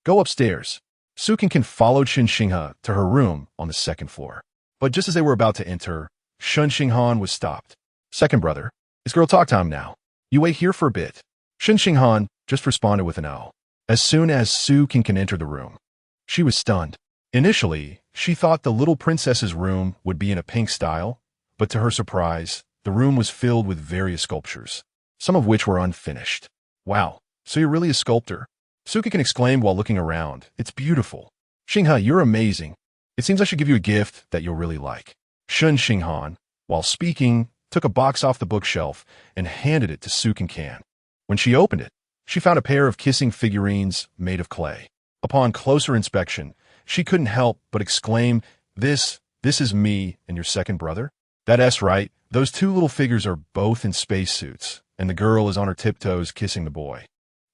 go upstairs. Su Cancan followed Shen Xinghan to her room on the second floor. But just as they were about to enter, Shen Xinghan was stopped. Second brother, it's girl talk time now. You wait here for a bit. Shen Xinghan just responded with an O. As soon as Su Cancan entered the room, she was stunned. Initially, she thought the little princess's room would be in a pink style, but to her surprise, the room was filled with various sculptures, some of which were unfinished. Wow, so you're really a sculptor? Su Cancan exclaimed while looking around. It's beautiful. Xinghan, you're amazing. It seems I should give you a gift that you'll really like. Shen Xinghan, while speaking, took a box off the bookshelf and handed it to Su Cancan. When she opened it, she found a pair of kissing figurines made of clay. Upon closer inspection, she couldn't help but exclaim, This is me and your second brother? That's right. Those two little figures are both in spacesuits, and the girl is on her tiptoes kissing the boy.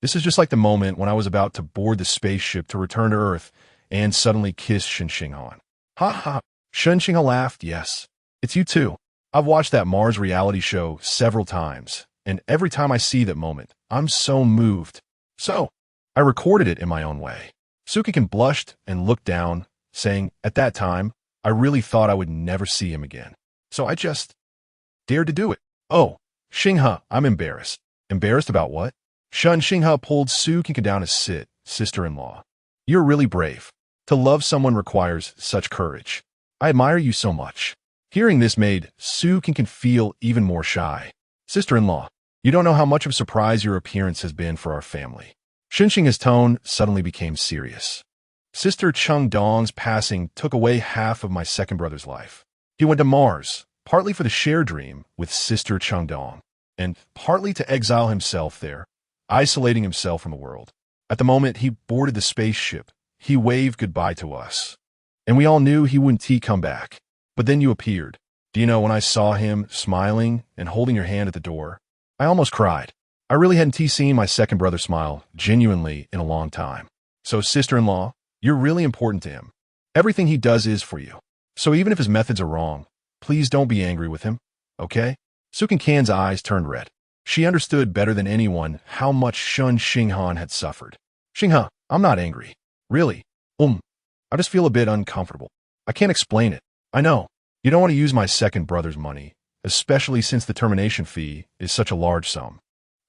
This is just like the moment when I was about to board the spaceship to return to Earth and suddenly kiss Shen Xinghan. Ha ha. Shen Xinghan laughed. Yes, it's you too. I've watched that Mars reality show several times, and every time I see that moment, I'm so moved. So, I recorded it in my own way. Su Cancan blushed and looked down, saying, At that time, I really thought I would never see him again. So I just dared to do it. Oh, Xinghan, I'm embarrassed. Embarrassed about what? Shen Xinghan pulled Su Cancan down to sit, sister-in-law. You're really brave. To love someone requires such courage. I admire you so much. Hearing this made Su Cancan feel even more shy. Sister-in-law, you don't know how much of a surprise your appearance has been for our family. Shen Xinghan's tone suddenly became serious. Sister Cheng Dong's passing took away half of my second brother's life. He went to Mars, partly for the shared dream with Sister Cheng Dong, and partly to exile himself there, isolating himself from the world. At the moment he boarded the spaceship, he waved goodbye to us. And we all knew he wouldn't come back. But then you appeared. Do you know, when I saw him smiling and holding your hand at the door, I almost cried. I really hadn't seen my second brother smile genuinely in a long time. So, sister-in-law, you're really important to him. Everything he does is for you. So even if his methods are wrong, please don't be angry with him, okay? Su Cancan's eyes turned red. She understood better than anyone how much Shen Xinghan had suffered. Xinghan, I'm not angry. Really. I just feel a bit uncomfortable. I can't explain it. I know. You don't want to use my second brother's money, especially since the termination fee is such a large sum.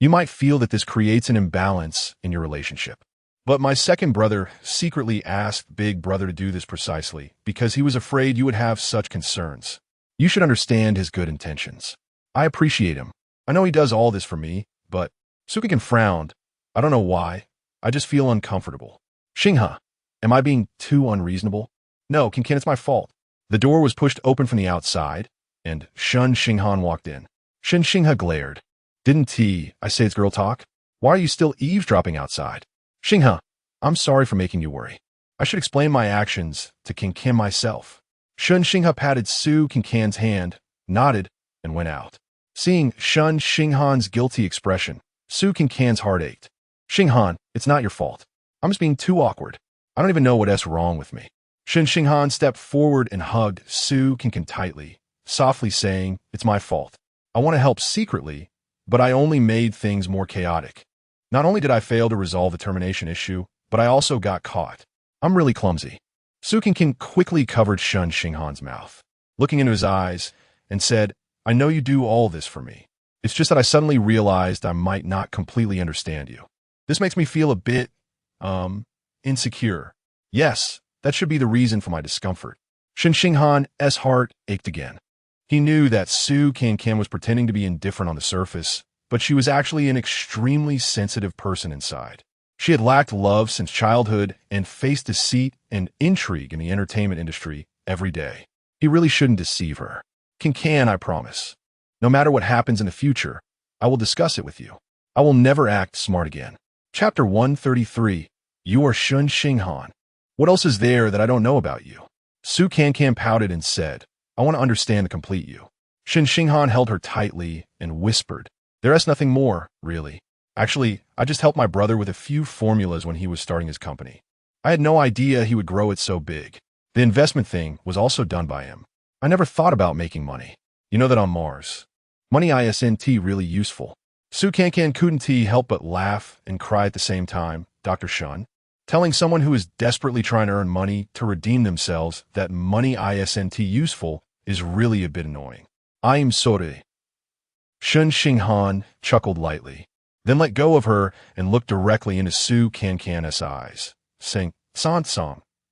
You might feel that this creates an imbalance in your relationship. But my second brother secretly asked Big Brother to do this precisely because he was afraid you would have such concerns. You should understand his good intentions. I appreciate him. I know he does all this for me, but Su Cancan frowned. I don't know why. I just feel uncomfortable. Xinghan, am I being too unreasonable? No, Cancan, it's my fault. The door was pushed open from the outside, and Shen Xinghan walked in. Shen Xinghan glared. Didn't I say it's girl talk? Why are you still eavesdropping outside? Xinghan, I'm sorry for making you worry. I should explain my actions to Cancan myself. Shen Xinghan patted Su Cancan's hand, nodded, and went out. Seeing Shen Xinghan's guilty expression, Su Cancan's heart ached. Xinghan, it's not your fault. I'm just being too awkward. I don't even know what's wrong with me. Shen Xinghan stepped forward and hugged Su Cancan tightly, softly saying, it's my fault. I want to help secretly, but I only made things more chaotic. Not only did I fail to resolve the termination issue, but I also got caught. I'm really clumsy. Su Cancan quickly covered Shen Xinghan's mouth, looking into his eyes, and said, I know you do all this for me. It's just that I suddenly realized I might not completely understand you. This makes me feel a bit, insecure. Yes, that should be the reason for my discomfort. Shen Xinghan's heart ached again. He knew that Su Cancan was pretending to be indifferent on the surface, but she was actually an extremely sensitive person inside. She had lacked love since childhood and faced deceit and intrigue in the entertainment industry every day. He really shouldn't deceive her. Cancan, I promise. No matter what happens in the future, I will discuss it with you. I will never act smart again. Chapter 133. You are Shen Xinghan. What else is there that I don't know about you? Su Cancan pouted and said, I want to understand and complete you. Shen Xinghan held her tightly and whispered, there is nothing more, really. Actually, I just helped my brother with a few formulas when he was starting his company. I had no idea he would grow it so big. The investment thing was also done by him. I never thought about making money. You know that on Mars. Money isn't really useful. Su Cancan couldn't help but laugh and cry at the same time. Dr. Shen, telling someone who is desperately trying to earn money to redeem themselves that money isn't useful is really a bit annoying. I am sorry. Shen Xinghan chuckled lightly, then let go of her and looked directly into Su Cancan's eyes, saying, San,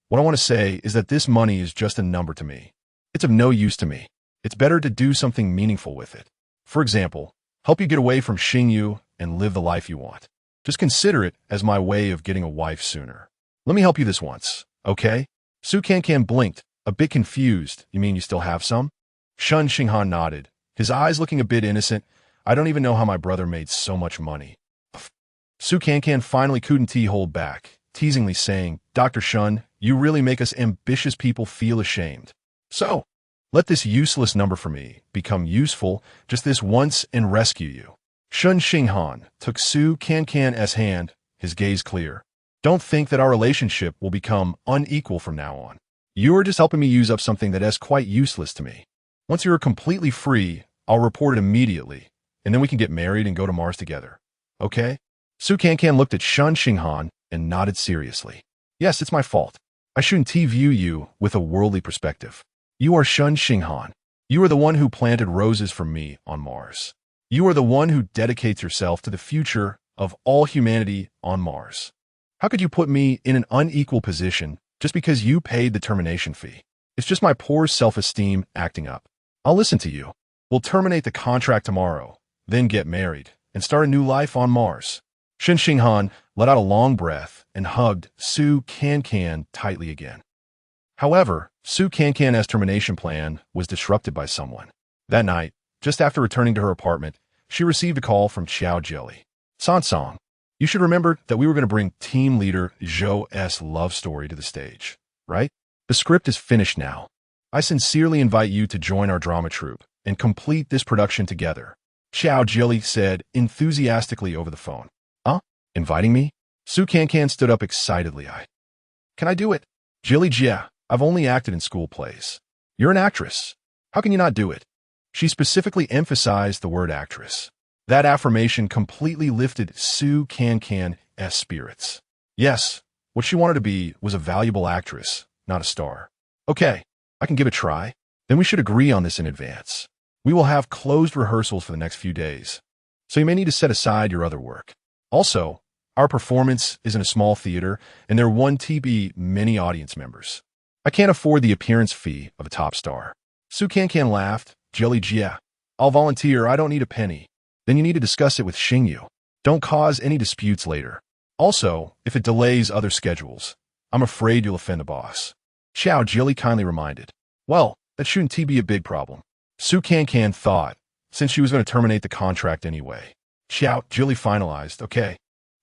what I want to say is that this money is just a number to me. It's of no use to me. It's better to do something meaningful with it. For example, help you get away from Xingyu and live the life you want. Just consider it as my way of getting a wife sooner. Let me help you this once, okay? Su Cancan blinked, a bit confused. You mean you still have some? Shen Xinghan nodded, his eyes looking a bit innocent. I don't even know how my brother made so much money. Su Cancan finally couldn't hold back, teasingly saying, Dr. Shen, you really make us ambitious people feel ashamed. So, let this useless number for me become useful just this once and rescue you. Shen Xinghan took Su Cancan's hand, his gaze clear. Don't think that our relationship will become unequal from now on. You are just helping me use up something that is quite useless to me. Once you are completely free, I'll report it immediately, and then we can get married and go to Mars together. Okay? Su Cancan looked at Shen Xinghan and nodded seriously. Yes, it's my fault. I shouldn't view you with a worldly perspective. You are Shen Xinghan. You are the one who planted roses for me on Mars. You are the one who dedicates yourself to the future of all humanity on Mars. How could you put me in an unequal position just because you paid the termination fee? It's just my poor self-esteem acting up. I'll listen to you. We'll terminate the contract tomorrow, then get married and start a new life on Mars. Shen Xinghan let out a long breath and hugged Su Cancan tightly again. However, Su Cancan's termination plan was disrupted by someone. That night, just after returning to her apartment, she received a call from Xiao Jelly. San, you should remember that we were going to bring team leader Zhou's love story to the stage, right? The script is finished now. I sincerely invite you to join our drama troupe and complete this production together, Xiao Jelly said enthusiastically over the phone. Inviting me? Su Cancan stood up excitedly. Can I do it? Jelly, yeah, I've only acted in school plays. You're an actress. How can you not do it? She specifically emphasized the word actress. That affirmation completely lifted Su Cancan's spirits. Yes, what she wanted to be was a valuable actress, not a star. Okay, I can give it a try. Then we should agree on this in advance. We will have closed rehearsals for the next few days, so you may need to set aside your other work. Also, our performance is in a small theater, and there won't be many audience members. I can't afford the appearance fee of a top star. Su Cancan laughed. Jelly Jia. I'll volunteer, I don't need a penny. Then you need to discuss it with Xingyu. Don't cause any disputes later. Also, if it delays other schedules, I'm afraid you'll offend the boss. Xiao Jilly kindly reminded. Well, that shouldn't be a big problem. Su Cancan thought, since she was going to terminate the contract anyway. Xiao Jilly finalized, okay.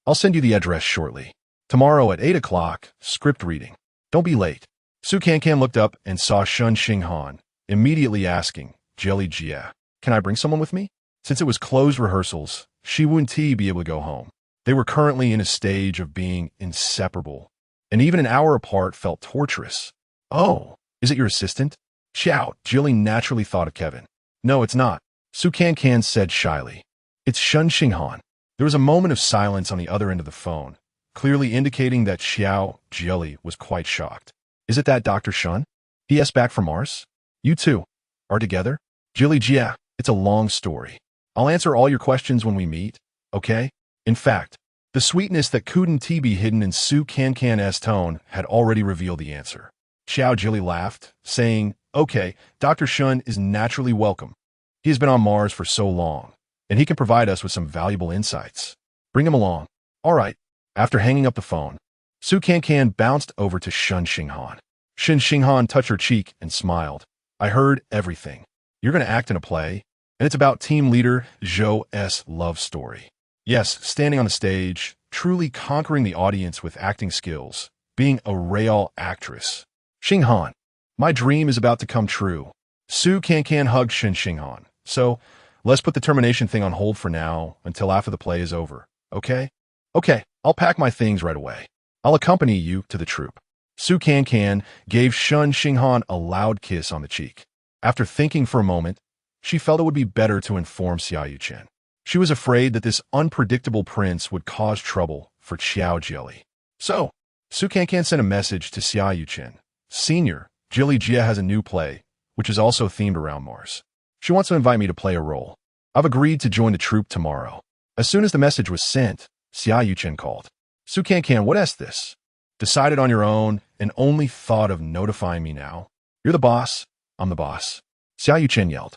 I'll send you the address shortly. Tomorrow at 8 o'clock, script reading. Don't be late. Su Cancan looked up and saw Shen Xinghan, immediately asking, Jelly Jia, can I bring someone with me? Since it was closed rehearsals, she wouldn't be able to go home. They were currently in a stage of being inseparable, and even an hour apart felt torturous. Oh, is it your assistant? Xiao Jilly naturally thought of Kevin. No, it's not. Su Cancan said shyly. It's Shen Xinghan. There was a moment of silence on the other end of the phone, clearly indicating that Xiao Jilly was quite shocked. Is it that Dr. Shen? P.S. back from Mars? You two are together? Jilly Jia, it's a long story. I'll answer all your questions when we meet, okay? In fact, the sweetness that couldn't be hidden in Su Cancan's tone had already revealed the answer. Xiao Jilly laughed, saying, okay, Dr. Shen is naturally welcome. He has been on Mars for so long, and he can provide us with some valuable insights. Bring him along. All right. After hanging up the phone, Su Cancan bounced over to Shen Xinghan. Shen Xinghan touched her cheek and smiled. I heard everything. You're going to act in a play, and it's about team leader Zhou's love story. Yes, standing on the stage, truly conquering the audience with acting skills, being a real actress. Xinghan, my dream is about to come true. Su Cancan hugged Shen Xinghan. So, let's put the termination thing on hold for now until after the play is over, okay? Okay, I'll pack my things right away. I'll accompany you to the troupe. Su Cancan gave Shen Xinghan a loud kiss on the cheek. After thinking for a moment, she felt it would be better to inform Xiao Chen. She was afraid that this unpredictable prince would cause trouble for Xiao Jilly. So, Su Cancan sent a message to Xiao Chen. Senior, Jilly Jia has a new play, which is also themed around Mars. She wants to invite me to play a role. I've agreed to join the troupe tomorrow. As soon as the message was sent, Xiao Chen called. Su Cancan, what is this? Decided on your own and only thought of notifying me now. You're the boss. I'm the boss. Xiao Chen yelled.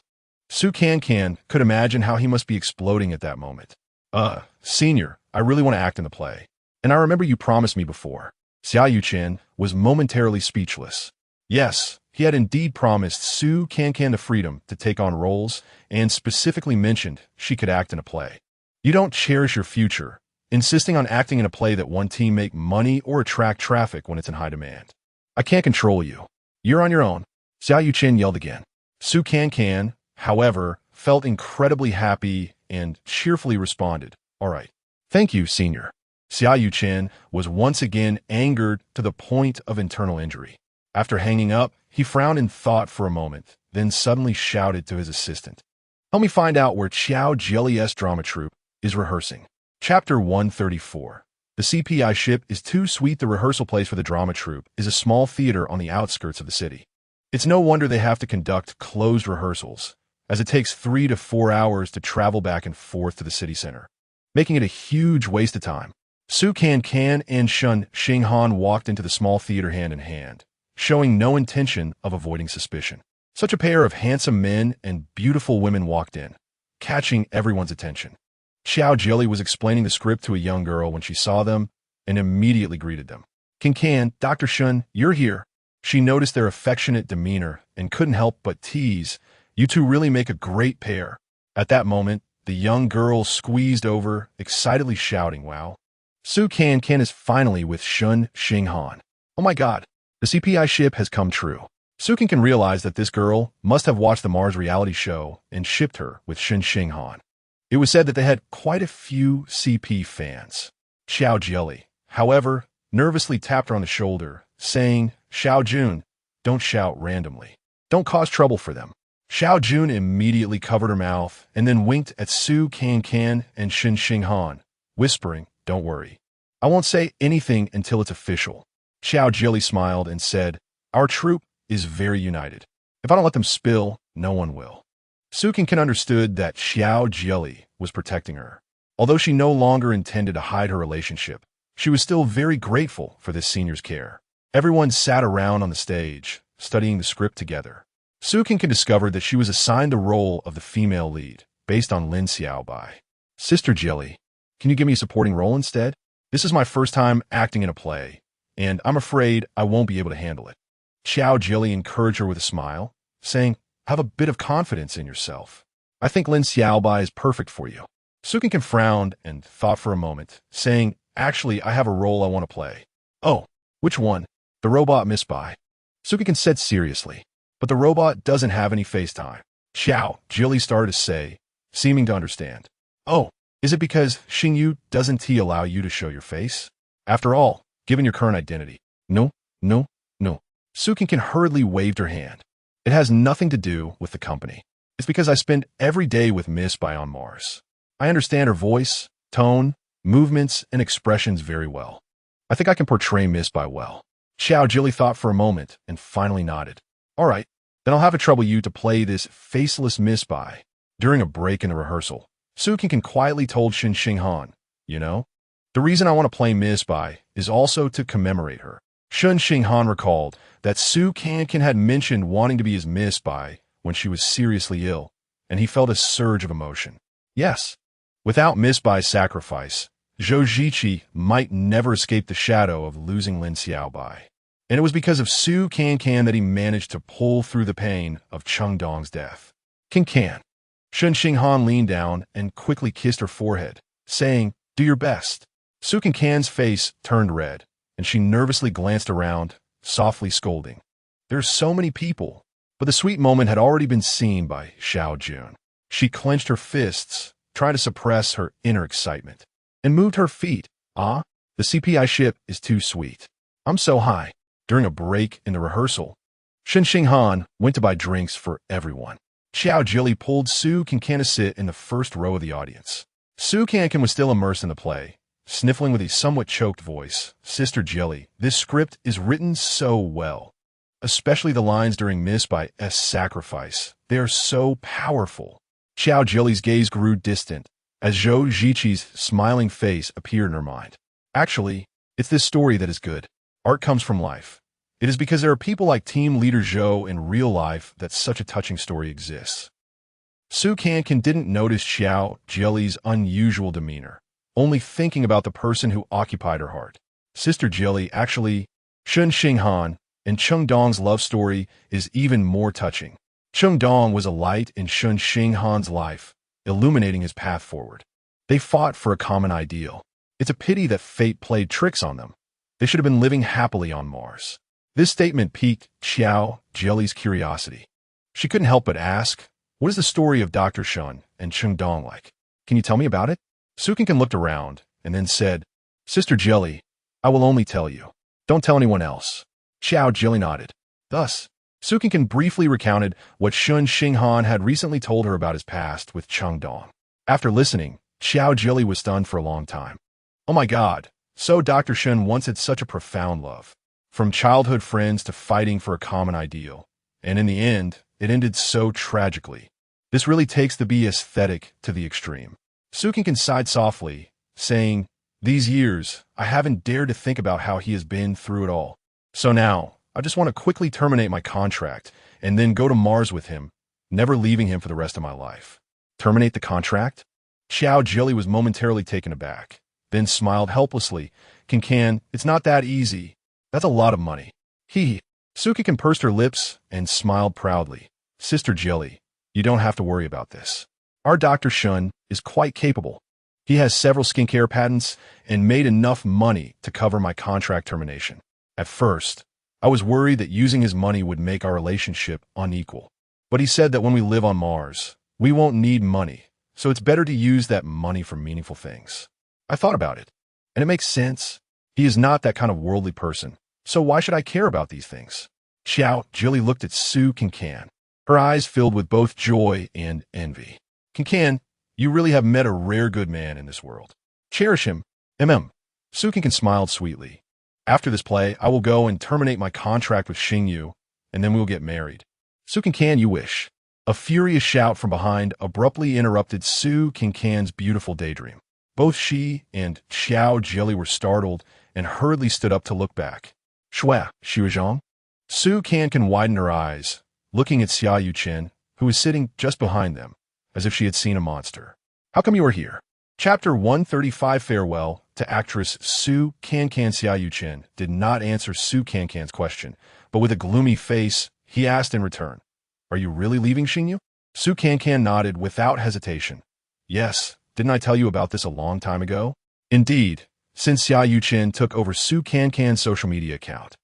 Su Cancan could imagine how he must be exploding at that moment. Senior, I really want to act in the play. And I remember you promised me before. Xiao Chen was momentarily speechless. Yes, he had indeed promised Su Cancan the freedom to take on roles and specifically mentioned she could act in a play. You don't cherish your future, insisting on acting in a play that one team make money or attract traffic when it's in high demand. I can't control you. You're on your own. Xiao Chen yelled again. Su Cancan, however, felt incredibly happy and cheerfully responded, all right. Thank you, senior. Xiao Chen was once again angered to the point of internal injury. After hanging up, he frowned in thought for a moment, then suddenly shouted to his assistant. Help me find out where Xiao Jilly's drama troupe is rehearsing. Chapter 134. The CPI ship is too sweet. The rehearsal place for the drama troupe is a small theater on the outskirts of the city. It's no wonder they have to conduct closed rehearsals, as it takes 3 to 4 hours to travel back and forth to the city center, making it a huge waste of time. Su Cancan and Shen Xinghan walked into the small theater hand in hand, showing no intention of avoiding suspicion. Such a pair of handsome men and beautiful women walked in, catching everyone's attention. Xiao Jilly was explaining the script to a young girl when she saw them and immediately greeted them. Cancan, Dr. Shen, you're here. She noticed their affectionate demeanor and couldn't help but tease, you two really make a great pair. At that moment, the young girl squeezed over, excitedly shouting, wow. Su Cancan is finally with Shen Xinghan. Oh my god, the CPI ship has come true. Su Cancan realized that this girl must have watched the Mars reality show and shipped her with Shen Xinghan. It was said that they had quite a few CP fans. Xiao Jilly, however, nervously tapped her on the shoulder, saying, Xiao Jun, don't shout randomly. Don't cause trouble for them. Xiao Jun immediately covered her mouth and then winked at Su Cancan and Shen Xinghan, whispering, "Don't worry. I won't say anything until it's official." Xiao Jili smiled and said, "Our troop is very united. If I don't let them spill, no one will." Su Cancan understood that Xiao Jili was protecting her. Although she no longer intended to hide her relationship, she was still very grateful for this senior's care. Everyone sat around on the stage, studying the script together. Su Cancan discovered that she was assigned the role of the female lead, based on Lin Xiaobai. "Sister Jili, can you give me a supporting role instead? This is my first time acting in a play, and I'm afraid I won't be able to handle it." Xiao Jili encouraged her with a smile, saying, "Have a bit of confidence in yourself. I think Lin Xiaobai is perfect for you." Su Cancan frowned and thought for a moment, saying, "Actually, I have a role I want to play." "Oh, which one?" "The robot Miss Bai," Su Cancan said seriously. "But the robot doesn't have any FaceTime." Xiao Jili started to say, seeming to understand. "Oh, is it because Xingyu doesn't allow you to show your face? After all, given your current identity." "No, no, no." Su Cancan hurriedly waved her hand. "It has nothing to do with the company. It's because I spend every day with Miss Bai on Mars. I understand her voice, tone, movements, and expressions very well. I think I can portray Miss Bai well." Xiao Jili thought for a moment and finally nodded. "All right, then I'll have to trouble you to play this faceless Miss Bai." During a break in the rehearsal, Su Cancan quietly told Shen Xinghan, "You know, the reason I want to play Miss Bai is also to commemorate her." Shen Xinghan recalled that Su Cancan had mentioned wanting to be his Miss Bai when she was seriously ill, and he felt a surge of emotion. Yes, without Miss Bai's sacrifice, Zhou Ziqi might never escape the shadow of losing Lin Xiaobai. And it was because of Su Cancan that he managed to pull through the pain of Cheng Dong's death. "Cancan." Shen Xinghan leaned down and quickly kissed her forehead, saying, "Do your best." Su Cancan's face turned red, and she nervously glanced around, softly scolding. There's so many people. But the sweet moment had already been seen by Xiao Jun. She clenched her fists, trying to suppress her inner excitement, and moved her feet. "Ah, the CPI ship is too sweet. I'm so high." During a break in the rehearsal, Shen Xinghan went to buy drinks for everyone. Xiao Jili pulled Su Cancan to sit in the first row of the audience. Su Cancan was still immersed in the play, sniffling with a somewhat choked voice. "Sister Jili, this script is written so well. Especially the lines during Miss Bai's sacrifice. They are so powerful." Xiao Jili's gaze grew distant as Zhou Ziqi's smiling face appeared in her mind. "Actually, it's this story that is good. Art comes from life. It is because there are people like team leader Zhou in real life that such a touching story exists." Su Cancan didn't notice Xiao Jili's unusual demeanor, only thinking about the person who occupied her heart. Sister Jili, actually, Shen Xinghan and Cheng Dong's love story is even more touching. Cheng Dong was a light in Shen Xinghan's life, illuminating his path forward. They fought for a common ideal. It's a pity that fate played tricks on them. They should have been living happily on Mars. This statement piqued Xiao Jili's curiosity. She couldn't help but ask, "What is the story of Dr. Shen and Cheng Dong like? Can you tell me about it?" Su Cancan looked around and then said, "Sister Jili, I will only tell you. Don't tell anyone else." Xiao Jili nodded. Thus, Su Cancan briefly recounted what Shen Xinghan had recently told her about his past with Cheng Dong. After listening, Xiao Jili was stunned for a long time. "Oh my God, so Dr. Shen once had such a profound love. From childhood friends to fighting for a common ideal. And in the end, it ended so tragically. This really takes the be aesthetic to the extreme." Su Cancan sighed softly, saying, "These years, I haven't dared to think about how he has been through it all. So now, I just want to quickly terminate my contract and then go to Mars with him, never leaving him for the rest of my life." "Terminate the contract?" Xiao Jili was momentarily taken aback, then smiled helplessly. "Cancan, it's not that easy. That's a lot of money." Su Cancan pursed her lips and smiled proudly. "Sister Jili, you don't have to worry about this. Our Dr. Shen is quite capable. He has several skincare patents and made enough money to cover my contract termination. At first, I was worried that using his money would make our relationship unequal. But he said that when we live on Mars, we won't need money, so it's better to use that money for meaningful things." I thought about it, and it makes sense. He is not that kind of worldly person, so why should I care about these things? Xiao Jili looked at Su Cancan. Her eyes filled with both joy and envy. Cancan, you really have met a rare good man in this world. Cherish him. Su Cancan smiled sweetly. After this play, I will go and terminate my contract with Xingyu, and then we will get married. Su Cancan, you wish. A furious shout from behind abruptly interrupted Su Cancan's beautiful daydream. Both she and Xiao Jilly were startled and hurriedly stood up to look back. Shua, Xiuzhong? Su Cancan widened her eyes, looking at Xia Yuchen, who was sitting just behind them, as if she had seen a monster. How come you are here? Chapter 135 Farewell to actress Su Cancan. Xia Yuchen did not answer Su Cancan's question, but with a gloomy face, he asked in return, Are you really leaving Xingyu? Su Cancan nodded without hesitation. Yes, didn't I tell you about this a long time ago? Indeed, since Xia Yuchen took over Su Cancan's social media account.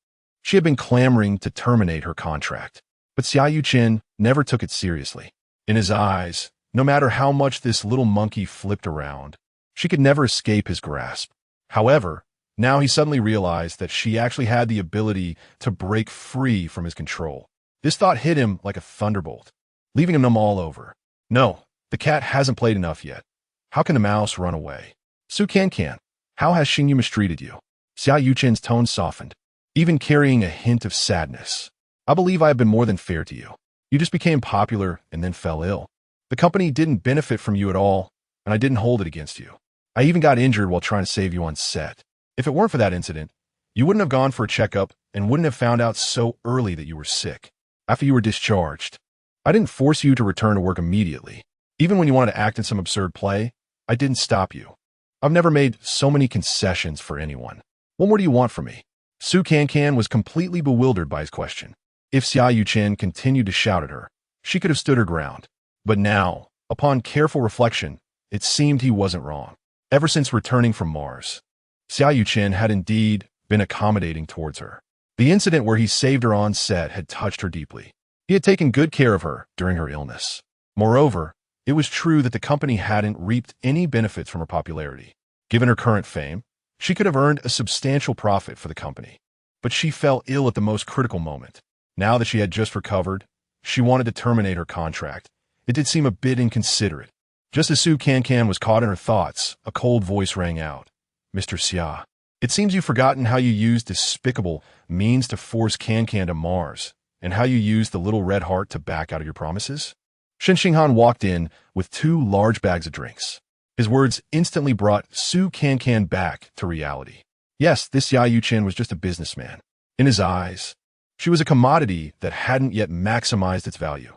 She had been clamoring to terminate her contract, but Xia Yuchen never took it seriously. In his eyes, no matter how much this little monkey flipped around, she could never escape his grasp. However, now he suddenly realized that she actually had the ability to break free from his control. This thought hit him like a thunderbolt, leaving him numb all over. No, the cat hasn't played enough yet. How can the mouse run away? Su Cancan, how has Xingyu mistreated you? Xia Yuchen's tone softened, even carrying a hint of sadness. I believe I have been more than fair to you. You just became popular and then fell ill. The company didn't benefit from you at all, and I didn't hold it against you. I even got injured while trying to save you on set. If it weren't for that incident, you wouldn't have gone for a checkup and wouldn't have found out so early that you were sick. After you were discharged, I didn't force you to return to work immediately. Even when you wanted to act in some absurd play, I didn't stop you. I've never made so many concessions for anyone. What more do you want from me? Su Cancan was completely bewildered by his question. If Xia Yuchen continued to shout at her, she could have stood her ground. But now, upon careful reflection, it seemed he wasn't wrong. Ever since returning from Mars, Xia Yuchen had indeed been accommodating towards her. The incident where he saved her on set had touched her deeply. He had taken good care of her during her illness. Moreover, it was true that the company hadn't reaped any benefits from her popularity. Given her current fame, she could have earned a substantial profit for the company. But she fell ill at the most critical moment. Now that she had just recovered, she wanted to terminate her contract. It did seem a bit inconsiderate. Just as Su Cancan was caught in her thoughts, a cold voice rang out. Mr. Xia, it seems you've forgotten how you used despicable means to force Cancan to Mars, and how you used the little red heart to back out of your promises? Shen Xinghan walked in with 2 large bags of drinks. His words instantly brought Su Cancan back to reality. Yes, this Xia Yuchen was just a businessman. In his eyes, she was a commodity that hadn't yet maximized its value.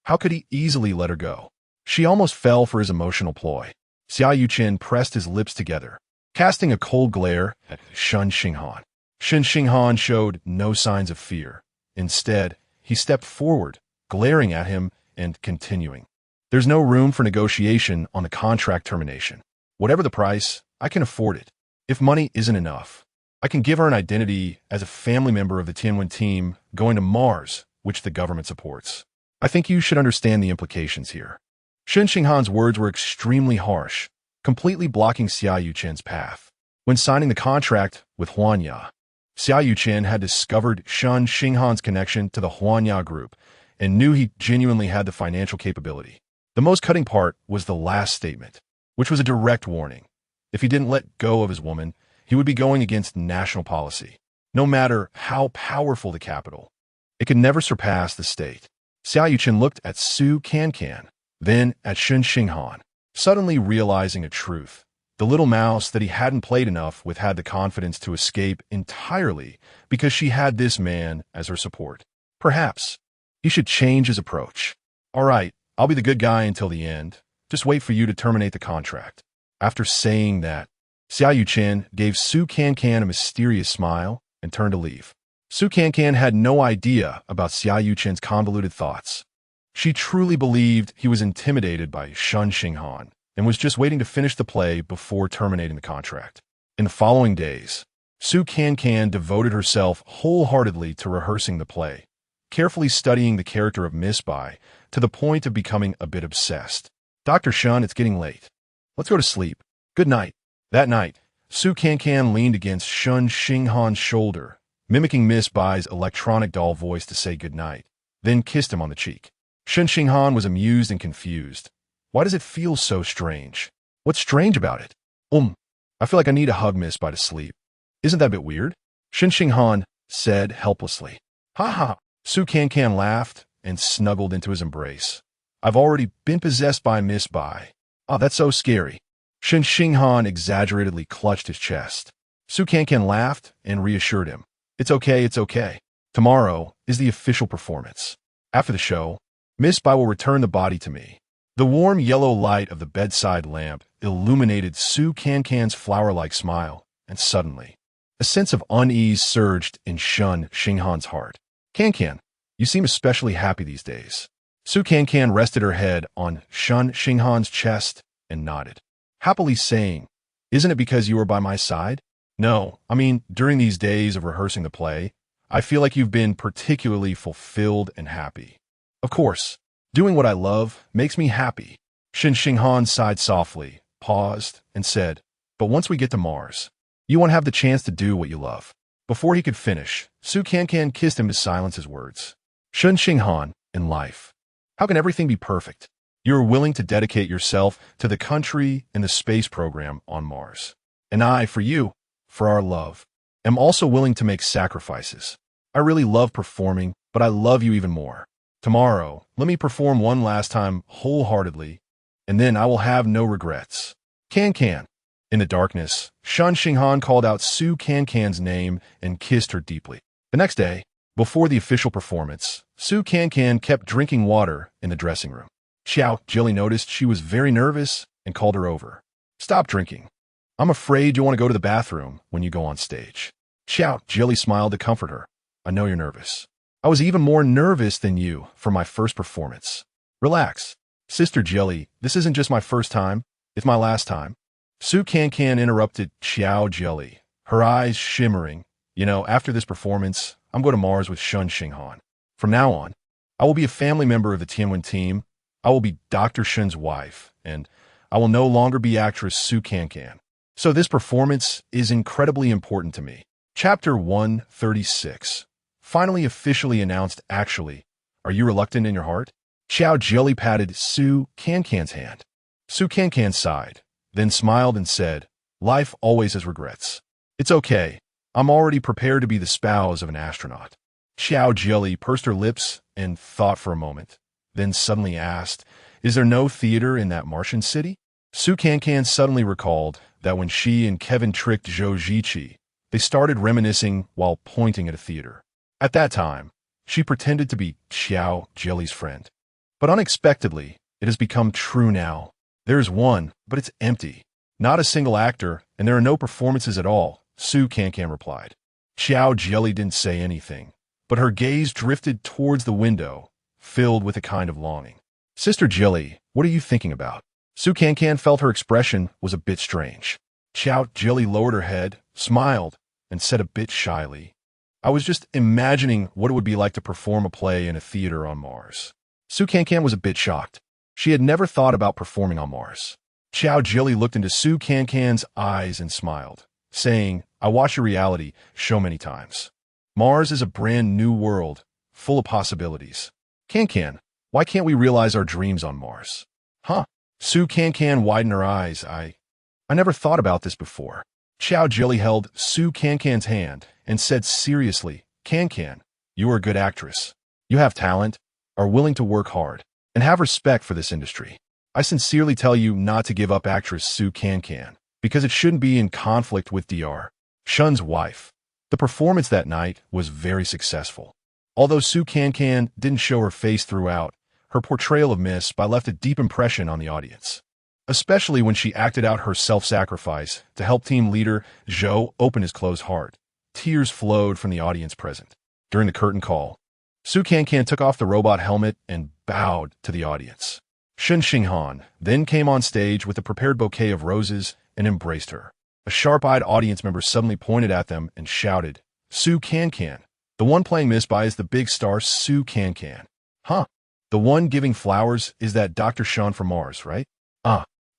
How could he easily let her go? She almost fell for his emotional ploy. Xia Yuchen pressed his lips together, casting a cold glare at Shen Xinghan. Shen Xinghan showed no signs of fear. Instead, he stepped forward, glaring at him and continuing. There's no room for negotiation on the contract termination. Whatever the price, I can afford it. If money isn't enough, I can give her an identity as a family member of the Tianwen team going to Mars, which the government supports. I think you should understand the implications here. Shen Xinghan's words were extremely harsh, completely blocking Xia Yuchen's path. When signing the contract with Huanya, Xia Yuchen had discovered Shen Xinghan's connection to the Huanya group and knew he genuinely had the financial capability. The most cutting part was the last statement, which was a direct warning. If he didn't let go of his woman, he would be going against national policy. No matter how powerful the capital, it could never surpass the state. Xia Yuchen looked at Su Cancan, then at Shen Xinghan, suddenly realizing a truth. The little mouse that he hadn't played enough with had the confidence to escape entirely because she had this man as her support. Perhaps he should change his approach. All right, I'll be the good guy until the end. Just wait for you to terminate the contract. After saying that, Xia Yuchen gave Su Cancan a mysterious smile and turned to leave. Su Cancan had no idea about Xia Yuchen's convoluted thoughts. She truly believed he was intimidated by Shen Xinghan and was just waiting to finish the play before terminating the contract. In the following days, Su Cancan devoted herself wholeheartedly to rehearsing the play, carefully studying the character of Miss Bai to the point of becoming a bit obsessed. Dr. Shen, it's getting late. Let's go to sleep. Good night. That night, Su Cancan leaned against Shen Xinghan's shoulder, mimicking Miss Bai's electronic doll voice to say goodnight, then kissed him on the cheek. Shen Xinghan was amused and confused. Why does it feel so strange? What's strange about it? I feel like I need a hug, miss, by to sleep. Isn't that a bit weird? Shen Xinghan said helplessly. Ha ha! Su Cancan laughed and snuggled into his embrace. I've already been possessed by Miss Bai. Oh, that's so scary. Shen Xinghan exaggeratedly clutched his chest. Su Cancan laughed and reassured him. It's okay, it's okay. Tomorrow is the official performance. After the show, Miss Bai will return the body to me. The warm yellow light of the bedside lamp illuminated Su Cancan's flower-like smile, and suddenly, a sense of unease surged in Shen Xinghan's heart. Cancan, you seem especially happy these days. Su Cancan rested her head on Shen Xinghan's chest and nodded, happily saying, Isn't it because you are by my side? No, I mean, during these days of rehearsing the play, I feel like you've been particularly fulfilled and happy. Of course, doing what I love makes me happy. Shen Xinghan sighed softly, paused, and said, But once we get to Mars, you won't have the chance to do what you love. Before he could finish, Su Cancan kissed him to silence his words. Shen Xinghan, in life, how can everything be perfect? You are willing to dedicate yourself to the country and the space program on Mars. And I, for you, for our love, am also willing to make sacrifices. I really love performing, but I love you even more. Tomorrow, let me perform one last time wholeheartedly, and then I will have no regrets. Cancan. In the darkness, Shen Xinghan called out Su Cancan's name and kissed her deeply. The next day, before the official performance, Su Cancan kept drinking water in the dressing room. Xiao Jilly noticed she was very nervous and called her over. Stop drinking. I'm afraid you'll want to go to the bathroom when you go on stage. Xiao Jilly smiled to comfort her. I know you're nervous. I was even more nervous than you for my first performance. Relax. Sister Jelly, this isn't just my first time, it's my last time. Su Cancan interrupted Xiao Jelly, her eyes shimmering. After this performance, I'm going to Mars with Shen Xinghan. From now on, I will be a family member of the Tianwen team, I will be Dr. Shen's wife, and I will no longer be actress Su Cancan. So this performance is incredibly important to me. Chapter 136. Finally officially announced. Actually, are you reluctant in your heart? Xiao Jelly patted Su Cancan's hand. Su Cancan sighed, then smiled and said, Life always has regrets. It's okay. I'm already prepared to be the spouse of an astronaut. Xiao Jelly pursed her lips and thought for a moment, then suddenly asked, Is there no theater in that Martian city? Su Cancan suddenly recalled that when she and Kevin tricked Zhou Ziqi, they started reminiscing while pointing at a theater. At that time, she pretended to be Xiao Jelly's friend. But unexpectedly, it has become true now. There is one, but it's empty. Not a single actor, and there are no performances at all, Su Cancan replied. Xiao Jelly didn't say anything, but her gaze drifted towards the window, filled with a kind of longing. Sister Jelly, what are you thinking about? Su Cancan felt her expression was a bit strange. Xiao Jelly lowered her head, smiled, and said a bit shyly, I was just imagining what it would be like to perform a play in a theater on Mars. Su Cancan was a bit shocked. She had never thought about performing on Mars. Xiao Jelly looked into Su Cancan's eyes and smiled, saying, I watched a reality show many times. Mars is a brand new world, full of possibilities. Cancan, why can't we realize our dreams on Mars? Huh? Su Cancan widened her eyes. I never thought about this before. Xiao Jelly held Su Cancan's hand and said seriously, Cancan, you are a good actress. You have talent, are willing to work hard, and have respect for this industry. I sincerely tell you not to give up actress Su Cancan, because it shouldn't be in conflict with Dr. Shen's wife. The performance that night was very successful. Although Su Cancan didn't show her face throughout, her portrayal of Miss Bai left a deep impression on the audience, especially when she acted out her self-sacrifice to help team leader Zhou open his closed heart. Tears flowed from the audience present. During the curtain call, Su Cancan took off the robot helmet and bowed to the audience. Shen Xinghan then came on stage with a prepared bouquet of roses and embraced her. A sharp-eyed audience member suddenly pointed at them and shouted, Su Cancan, the one playing Miss Bai is the big star Su Cancan. Huh? The one giving flowers is that Dr. Shen from Mars, right?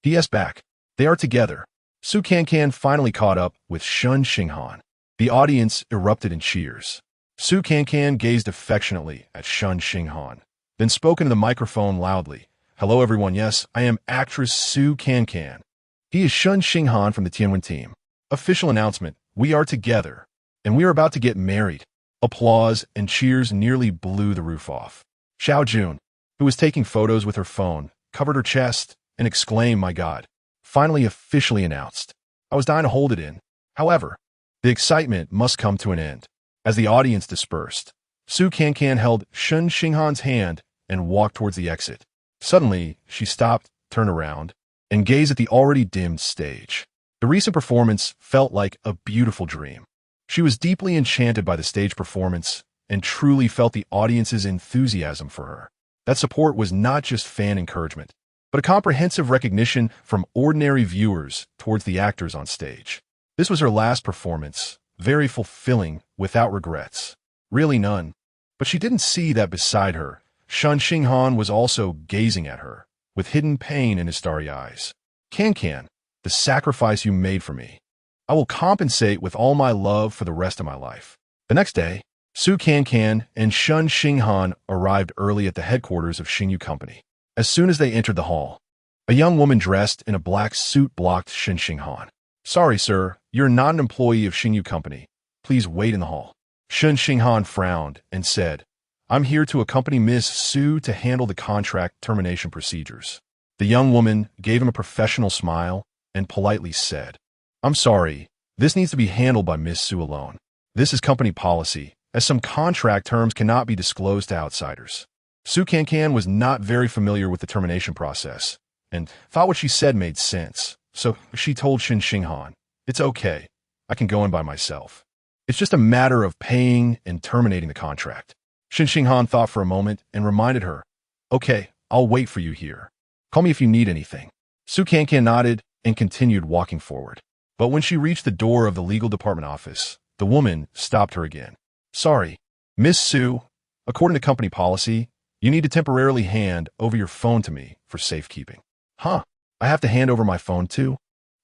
P.S. back. They are together. Su Cancan finally caught up with Shen Xinghan. The audience erupted in cheers. Su Cancan gazed affectionately at Shen Xinghan, then spoke into the microphone loudly. "Hello everyone, yes, I am actress Su Cancan. He is Shen Xinghan from the Tianwen team. Official announcement, we are together, and we are about to get married." Applause and cheers nearly blew the roof off. Xiao Jun, who was taking photos with her phone, covered her chest and exclaimed, "My God, finally officially announced." I was dying to hold it in. However, the excitement must come to an end. As the audience dispersed, Su Cancan held Shen Xinghan's hand and walked towards the exit. Suddenly, she stopped, turned around, and gazed at the already dimmed stage. The recent performance felt like a beautiful dream. She was deeply enchanted by the stage performance and truly felt the audience's enthusiasm for her. That support was not just fan encouragement, but a comprehensive recognition from ordinary viewers towards the actors on stage. This was her last performance, very fulfilling, without regrets. Really none. But she didn't see that beside her, Shen Xinghan was also gazing at her, with hidden pain in his starry eyes. "Cancan, the sacrifice you made for me. I will compensate with all my love for the rest of my life." The next day, Su Cancan and Shen Xinghan arrived early at the headquarters of Xingyu Company. As soon as they entered the hall, a young woman dressed in a black suit blocked Shen Xinghan. "Sorry, sir, you're not an employee of Xingyu Company. Please wait in the hall." Shen Xinghan frowned and said, "I'm here to accompany Miss Su to handle the contract termination procedures." The young woman gave him a professional smile and politely said, "I'm sorry, this needs to be handled by Miss Su alone. This is company policy, as some contract terms cannot be disclosed to outsiders." Su Cancan was not very familiar with the termination process and thought what she said made sense, so she told Shen Xinghan, "It's okay, I can go in by myself. It's just a matter of paying and terminating the contract." Shen Xinghan thought for a moment and reminded her, "Okay, I'll wait for you here. Call me if you need anything." Su Cancan nodded and continued walking forward. But when she reached the door of the legal department office, the woman stopped her again. "Sorry, Miss Su, according to company policy, you need to temporarily hand over your phone to me for safekeeping." "Huh? I have to hand over my phone too?"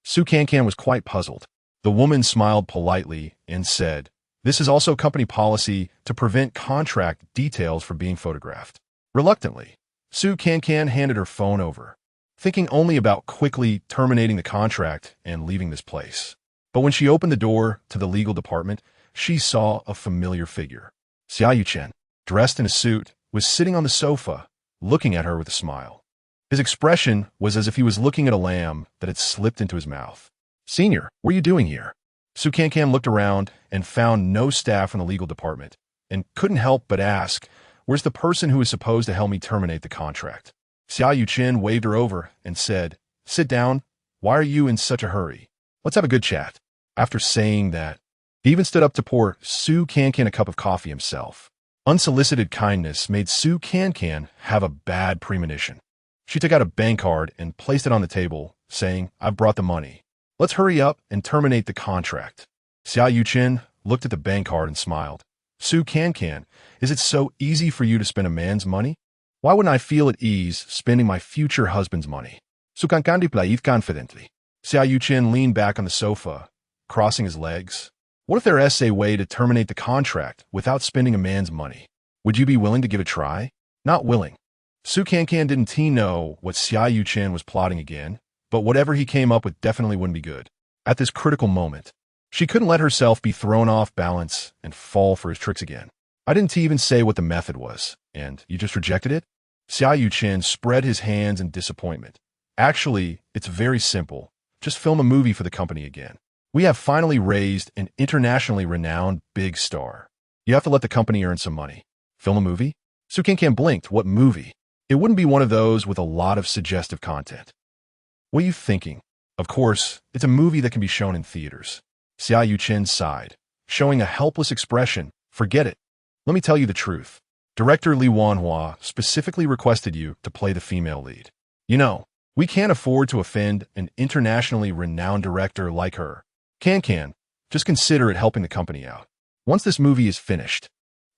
Su Cancan was quite puzzled. The woman smiled politely and said, "This is also company policy to prevent contract details from being photographed." Reluctantly, Su Cancan handed her phone over, thinking only about quickly terminating the contract and leaving this place. But when she opened the door to the legal department, she saw a familiar figure. Xia Yuchen, dressed in a suit, was sitting on the sofa, looking at her with a smile. His expression was as if he was looking at a lamb that had slipped into his mouth. "Senior, what are you doing here?" Su Cancan looked around and found no staff in the legal department, and couldn't help but ask, "Where's the person who is supposed to help me terminate the contract?" Xia Yuchen waved her over and said, "Sit down. Why are you in such a hurry? Let's have a good chat." After saying that, he even stood up to pour Su Cancan a cup of coffee himself. Unsolicited kindness made Su Cancan have a bad premonition. She took out a bank card and placed it on the table, saying, "I've brought the money. Let's hurry up and terminate the contract." Xia Yuchen looked at the bank card and smiled. "Su Cancan, is it so easy for you to spend a man's money? Why wouldn't I feel at ease spending my future husband's money?" Su Cancan replied confidently. Xia Yuchen leaned back on the sofa, crossing his legs. "What if there is a way to terminate the contract without spending a man's money? Would you be willing to give it a try?" "Not willing." Su Cancan didn't know what Xia Yuchen was plotting again, but whatever he came up with definitely wouldn't be good. At this critical moment, she couldn't let herself be thrown off balance and fall for his tricks again. "I didn't even say what the method was, and you just rejected it?" Xia Yuchen spread his hands in disappointment. "Actually, it's very simple. Just film a movie for the company again. We have finally raised an internationally renowned big star. You have to let the company earn some money." "Film a movie?" Su Cancan blinked. "What movie?" "It wouldn't be one of those with a lot of suggestive content." "What are you thinking? Of course, it's a movie that can be shown in theaters." Xia Yuchen sighed, showing a helpless expression. "Forget it. Let me tell you the truth. Director Li Wanhua specifically requested you to play the female lead. You know, we can't afford to offend an internationally renowned director like her. Cancan, just consider it helping the company out. Once this movie is finished,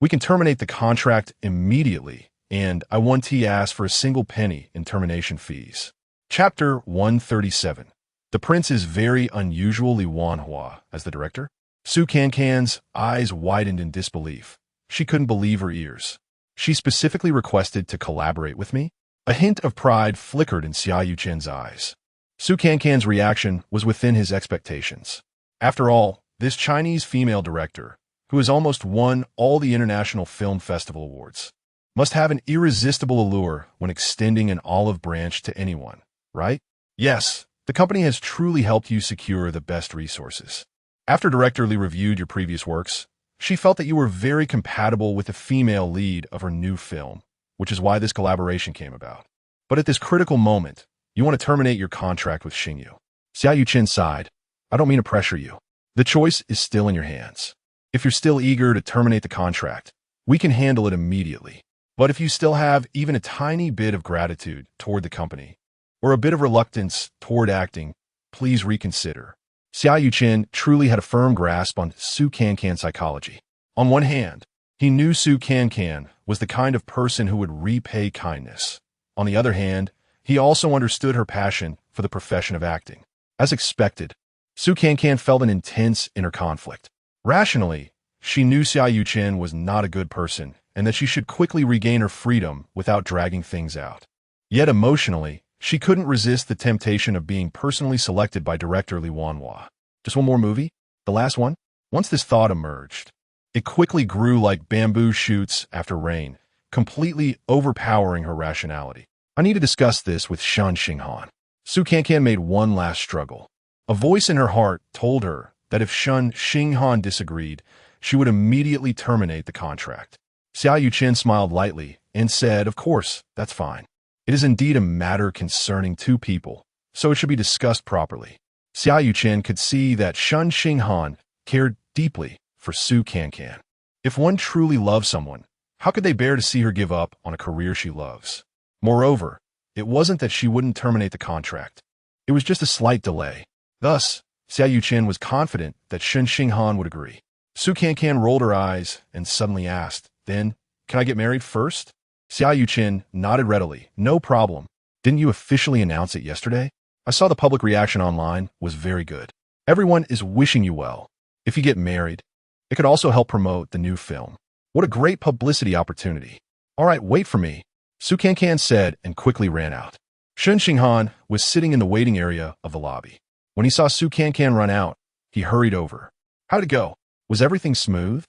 we can terminate the contract immediately, and I won't ask for a single penny in termination fees." Chapter 137. The prince is very unusual. Li Wanhua as the director. Su Cancan's eyes widened in disbelief. She couldn't believe her ears. She specifically requested to collaborate with me? A hint of pride flickered in Xia Yuchen's eyes. Su Cancan's reaction was within his expectations. After all, this Chinese female director, who has almost won all the international film festival awards, must have an irresistible allure when extending an olive branch to anyone, right? Yes, the company has truly helped you secure the best resources. After Director Li reviewed your previous works, she felt that you were very compatible with the female lead of her new film, which is why this collaboration came about. But at this critical moment, you want to terminate your contract with Xingyu. Xia Yuchen sighed. I don't mean to pressure you. The choice is still in your hands. If you're still eager to terminate the contract, we can handle it immediately. But if you still have even a tiny bit of gratitude toward the company, or a bit of reluctance toward acting, please reconsider. Xia Yuchen truly had a firm grasp on Su Cancan's psychology. On one hand, he knew Su Cancan was the kind of person who would repay kindness. On the other hand, he also understood her passion for the profession of acting. As expected, Su Cancan felt an intense inner conflict. Rationally, she knew Xia Yuchen was not a good person and that she should quickly regain her freedom without dragging things out. Yet emotionally, she couldn't resist the temptation of being personally selected by director Li Wanhua. Just one more movie? The last one? Once this thought emerged, it quickly grew like bamboo shoots after rain, completely overpowering her rationality. I need to discuss this with Shen Xinghan. Su Cancan made one last struggle. A voice in her heart told her that if Shen Xinghan disagreed, she would immediately terminate the contract. Xia Yuchen smiled lightly and said, of course, that's fine. It is indeed a matter concerning two people, so it should be discussed properly. Xia Yuchen could see that Shen Xinghan cared deeply for Su Cancan. If one truly loves someone, how could they bear to see her give up on a career she loves? Moreover, it wasn't that she wouldn't terminate the contract. It was just a slight delay. Thus, Xia Yuchen was confident that Shen Xinghan would agree. Su Cancan rolled her eyes and suddenly asked, then, can I get married first? Xia Yuchen nodded readily. No problem. Didn't you officially announce it yesterday? I saw the public reaction online was very good. Everyone is wishing you well. If you get married, it could also help promote the new film. What a great publicity opportunity. All right, wait for me, Su Cancan said and quickly ran out. Shen Xinghan was sitting in the waiting area of the lobby. When he saw Su Cancan run out, he hurried over. How'd it go? Was everything smooth?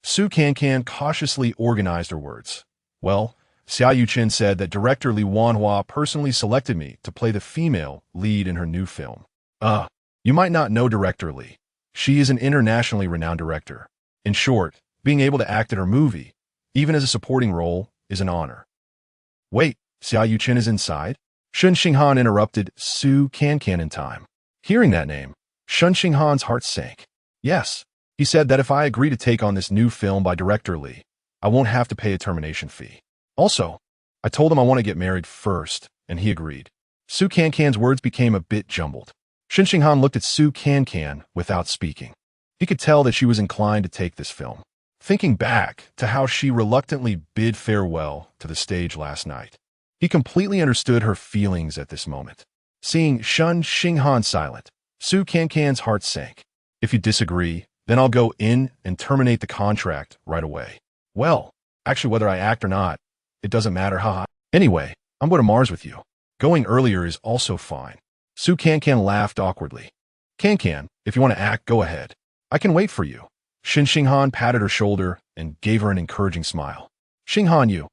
Su Cancan cautiously organized her words. Well, Xia Yuchen said that director Li Wanhua personally selected me to play the female lead in her new film. You might not know director Li. She is an internationally renowned director. In short, being able to act in her movie, even as a supporting role, is an honor. Wait, Xia Yuchen is inside? Shen Xinghan interrupted Su Cancan in time. Hearing that name, Shen Xinghan's heart sank. Yes, he said that if I agree to take on this new film by director Li, I won't have to pay a termination fee. Also, I told him I want to get married first, and he agreed. Su Cancan's words became a bit jumbled. Shen Xinghan looked at Su Cancan without speaking. He could tell that she was inclined to take this film. Thinking back to how she reluctantly bid farewell to the stage last night, he completely understood her feelings at this moment. Seeing Shen Xinghan silent, Su Cancan's heart sank. If you disagree, then I'll go in and terminate the contract right away. Well, actually whether I act or not, it doesn't matter, haha. Anyway, I'm going to Mars with you. Going earlier is also fine. Su Cancan laughed awkwardly. Cancan, if you want to act, go ahead. I can wait for you. Shen Xinghan patted her shoulder and gave her an encouraging smile. Xinghan, you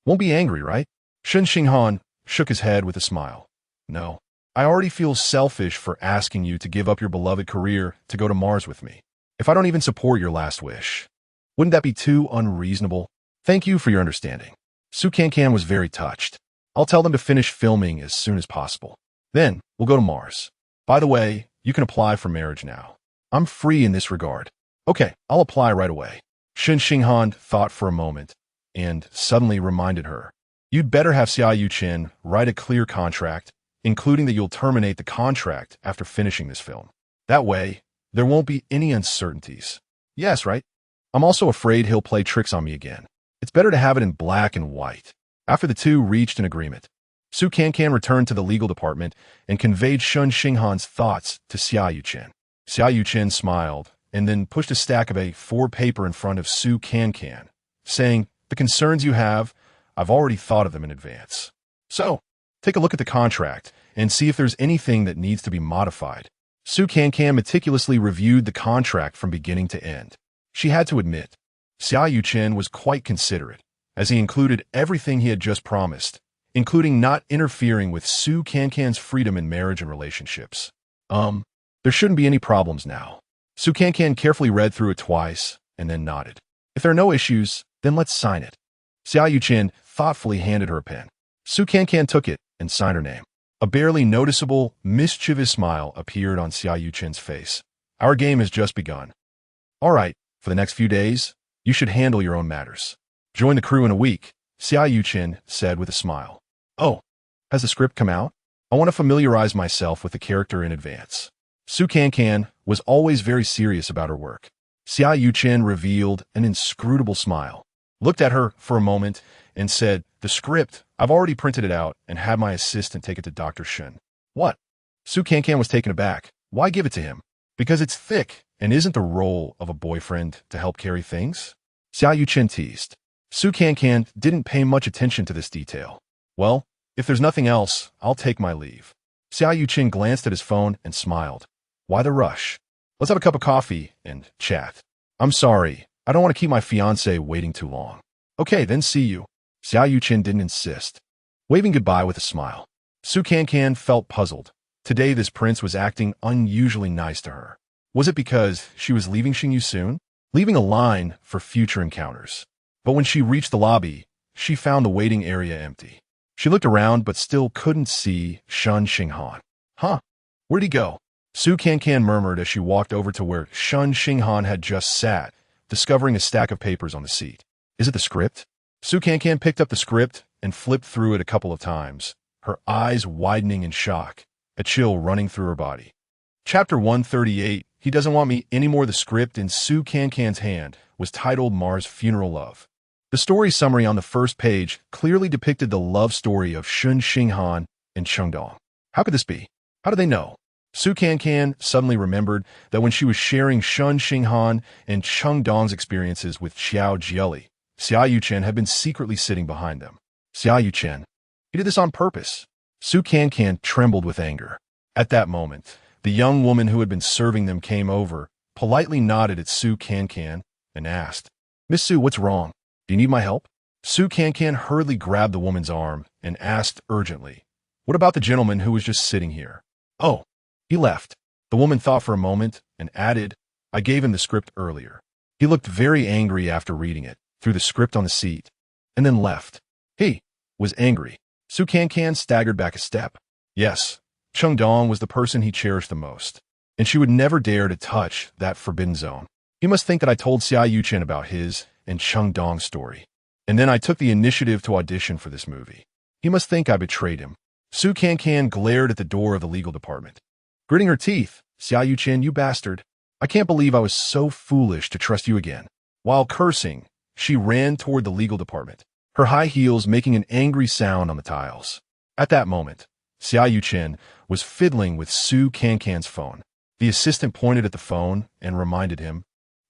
won't be angry, right? Shen Xinghan shook his head with a smile. No, I already feel selfish for asking you to give up your beloved career to go to Mars with me. If I don't even support your last wish, wouldn't that be too unreasonable? Thank you for your understanding. Su Cancan was very touched. I'll tell them to finish filming as soon as possible. Then we'll go to Mars. By the way, you can apply for marriage now. I'm free in this regard. Okay, I'll apply right away. Shen Xinghan thought for a moment and suddenly reminded her. You'd better have Xia Yuchen write a clear contract, including that you'll terminate the contract after finishing this film. That way, there won't be any uncertainties. Yes, right? I'm also afraid he'll play tricks on me again. It's better to have it in black and white. After the two reached an agreement, Su Cancan returned to the legal department and conveyed Shen Xinghan's thoughts to Xia Yuchen. Xia Yuchen smiled and then pushed a stack of A4 paper in front of Su Cancan, saying, The concerns you have, I've already thought of them in advance. So, take a look at the contract and see if there's anything that needs to be modified. Su Cancan meticulously reviewed the contract from beginning to end. She had to admit, Xia Yuchen was quite considerate, as he included everything he had just promised, including not interfering with Su Cancan's freedom in marriage and relationships. There shouldn't be any problems now. Su Cancan carefully read through it twice and then nodded. If there are no issues, then let's sign it. Xia Yuchen thoughtfully handed her a pen. Su Cancan took it and signed her name. A barely noticeable, mischievous smile appeared on Xia Yuchen's face. Our game has just begun. All right, for the next few days, you should handle your own matters. Join the crew in a week, Xia Yuchen said with a smile. Oh, has the script come out? I want to familiarize myself with the character in advance. Su Cancan was always very serious about her work. Xia Yuchen revealed an inscrutable smile, looked at her for a moment, and said, the script, I've already printed it out and had my assistant take it to Dr. Shen. What? Su Cancan was taken aback. Why give it to him? Because it's thick and isn't the role of a boyfriend to help carry things? Xia Yuchen teased. Su Cancan didn't pay much attention to this detail. Well, if there's nothing else, I'll take my leave. Xia Yuchen glanced at his phone and smiled. Why the rush? Let's have a cup of coffee and chat. I'm sorry, I don't want to keep my fiancé waiting too long. Okay, then see you. Xia Yuchen didn't insist, waving goodbye with a smile. Su Cancan felt puzzled. Today this prince was acting unusually nice to her. Was it because she was leaving Xingyu soon? Leaving a line for future encounters. But when she reached the lobby, she found the waiting area empty. She looked around but still couldn't see Shen Xinghan. Huh? Where'd he go? Su Cancan murmured as she walked over to where Shen Xinghan had just sat, discovering a stack of papers on the seat. Is it the script? Su Cancan picked up the script and flipped through it a couple of times, her eyes widening in shock, a chill running through her body. Chapter 138, He Doesn't Want Me Anymore. The script in Su Cancan's hand was titled Mars' Funeral Love. The story summary on the first page clearly depicted the love story of Shen Xinghan and Chengdong. How could this be? How did they know? Su Cancan suddenly remembered that when she was sharing Shen Xinghan and Chengdong's experiences with Xiao Jieli, Xia Yuchen had been secretly sitting behind them. Xia Yuchen. He did this on purpose. Su Cancan trembled with anger. At that moment, the young woman who had been serving them came over, politely nodded at Su Cancan, and asked, Miss Su, what's wrong? Do you need my help? Su Cancan hurriedly grabbed the woman's arm and asked urgently, What about the gentleman who was just sitting here? Oh, he left. The woman thought for a moment and added, I gave him the script earlier. He looked very angry after reading it, threw the script on the seat, and then left. He was angry. Su Cancan staggered back a step. Yes, Chengdong was the person he cherished the most, and she would never dare to touch that forbidden zone. He must think that I told Xia Yuchen about his and Chengdong's story, and then I took the initiative to audition for this movie. He must think I betrayed him. Su Cancan glared at the door of the legal department. Gritting her teeth, Xia Yuchen, you bastard. I can't believe I was so foolish to trust you again. While cursing, she ran toward the legal department, her high heels making an angry sound on the tiles. At that moment, Xia Yuchen was fiddling with Su Cancan's phone. The assistant pointed at the phone and reminded him,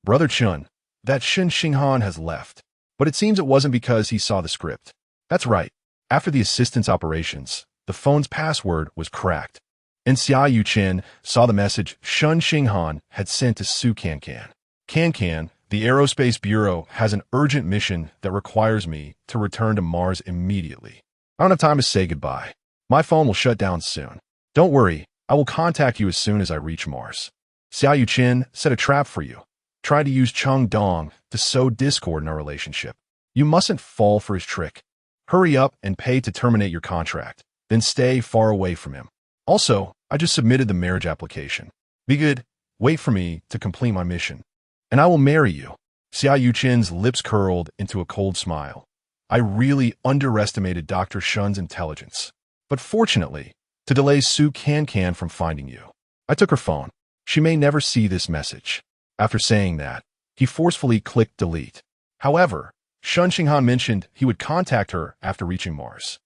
Brother Chun, that Shen Xinghan has left. But it seems it wasn't because he saw the script. That's right. After the assistant's operations, the phone's password was cracked, and Xia Yuchen saw the message Shen Xinghan had sent to Su Cancan. Cancan, the Aerospace Bureau has an urgent mission that requires me to return to Mars immediately. I don't have time to say goodbye. My phone will shut down soon. Don't worry, I will contact you as soon as I reach Mars. Xia Yuchen set a trap for you. Tried to use Chengdong to sow discord in our relationship. You mustn't fall for his trick. Hurry up and pay to terminate your contract, then stay far away from him. Also, I just submitted the marriage application. Be good, wait for me to complete my mission, and I will marry you. Xia Yuchen's lips curled into a cold smile. I really underestimated Dr. Shen's intelligence. But fortunately, to delay Su Cancan from finding you, I took her phone. She may never see this message. After saying that, he forcefully clicked delete. However, Shen Xinghan mentioned he would contact her after reaching Mars.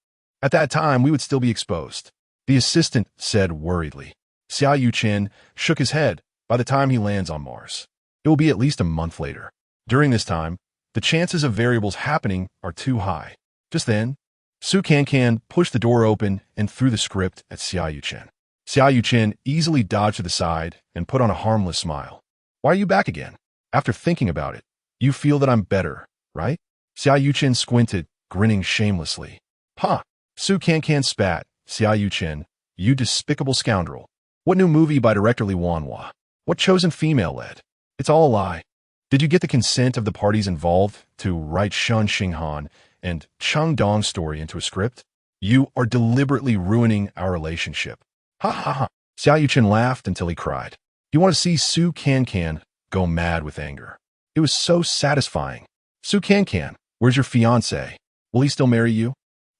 At that time, we would still be exposed. The assistant said worriedly. Xia Yuchen shook his head. By the time he lands on Mars, it will be at least a month later. During this time, The chances of variables happening are too high. Just then, Su Cancan pushed the door open and threw the script at Xiao Yuchen. Xiao Yuchen easily dodged to the side and put on a harmless smile. Why are you back again? After thinking about it, you feel that I'm better, right? Xiao Yuchen squinted, grinning shamelessly. Ha! Su Cancan spat. Xiao Yuchen, you despicable scoundrel. What new movie by director Li Wanhua? What chosen female led? It's all a lie. Did you get the consent of the parties involved to write Shen Xinghan and Cheng Dong's story into a script? You are deliberately ruining our relationship. Ha ha ha. Xiao Yuchen laughed until he cried. You want to see Su Cancan go mad with anger. It was so satisfying. Su Cancan, where's your fiancé? Will he still marry you?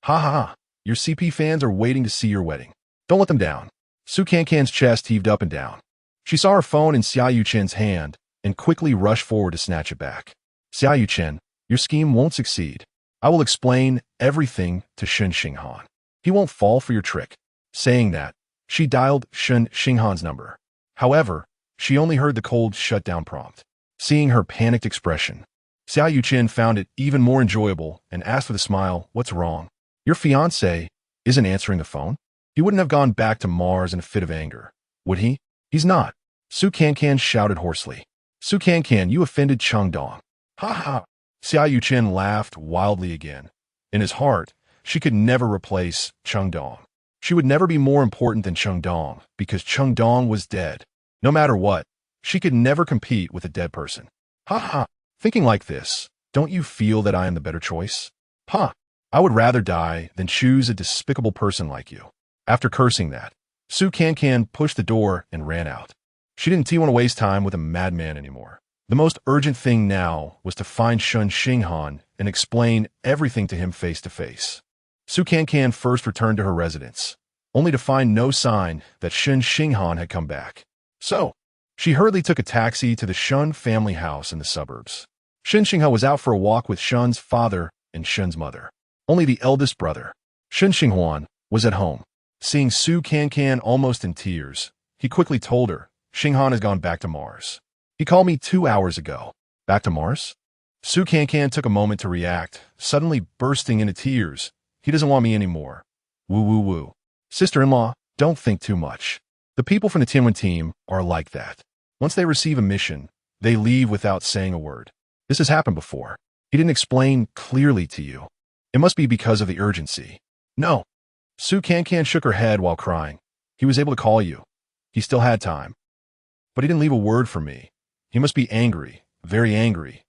Ha ha ha. Your CP fans are waiting to see your wedding. Don't let them down. Su Cancan's chest heaved up and down. She saw her phone in Xiao Yuchen's hand and quickly rushed forward to snatch it back. Xiao Yuchen, your scheme won't succeed. I will explain everything to Shen Xinghan. He won't fall for your trick. Saying that, she dialed Shen Xinghan's number. However, she only heard the cold shutdown prompt. Seeing her panicked expression, Xiao Yuchen found it even more enjoyable and asked with a smile, what's wrong? Your fiancé isn't answering the phone? He wouldn't have gone back to Mars in a fit of anger, would he? He's not. Su Cancan shouted hoarsely. Su Cancan, you offended Cheng Dong. Ha ha. Xiao Yuchen laughed wildly again. In his heart, she could never replace Cheng Dong. She would never be more important than Cheng Dong because Cheng Dong was dead. No matter what, she could never compete with a dead person. Ha ha. Thinking like this, don't you feel that I am the better choice? Ha. I would rather die than choose a despicable person like you. After cursing that, Su Cancan pushed the door and ran out. She didn't want to waste time with a madman anymore. The most urgent thing now was to find Shen Xinghan and explain everything to him face to face. Su Cancan first returned to her residence, only to find no sign that Shen Xinghan had come back. So, she hurriedly took a taxi to the Shen family house in the suburbs. Shen Xinghan was out for a walk with Shen's father and Shen's mother. Only the eldest brother, Shen Xinghan, was at home. Seeing Su Cancan almost in tears, he quickly told her, Xinghan has gone back to Mars. He called me 2 hours ago. Back to Mars? Su Cancan took a moment to react, suddenly bursting into tears. He doesn't want me anymore. Woo woo woo. Sister-in-law, don't think too much. The people from the Tianwen team are like that. Once they receive a mission, they leave without saying a word. This has happened before. He didn't explain clearly to you. It must be because of the urgency. No. Su Cancan shook her head while crying. He was able to call you. He still had time. But he didn't leave a word for me. He must be angry, very angry.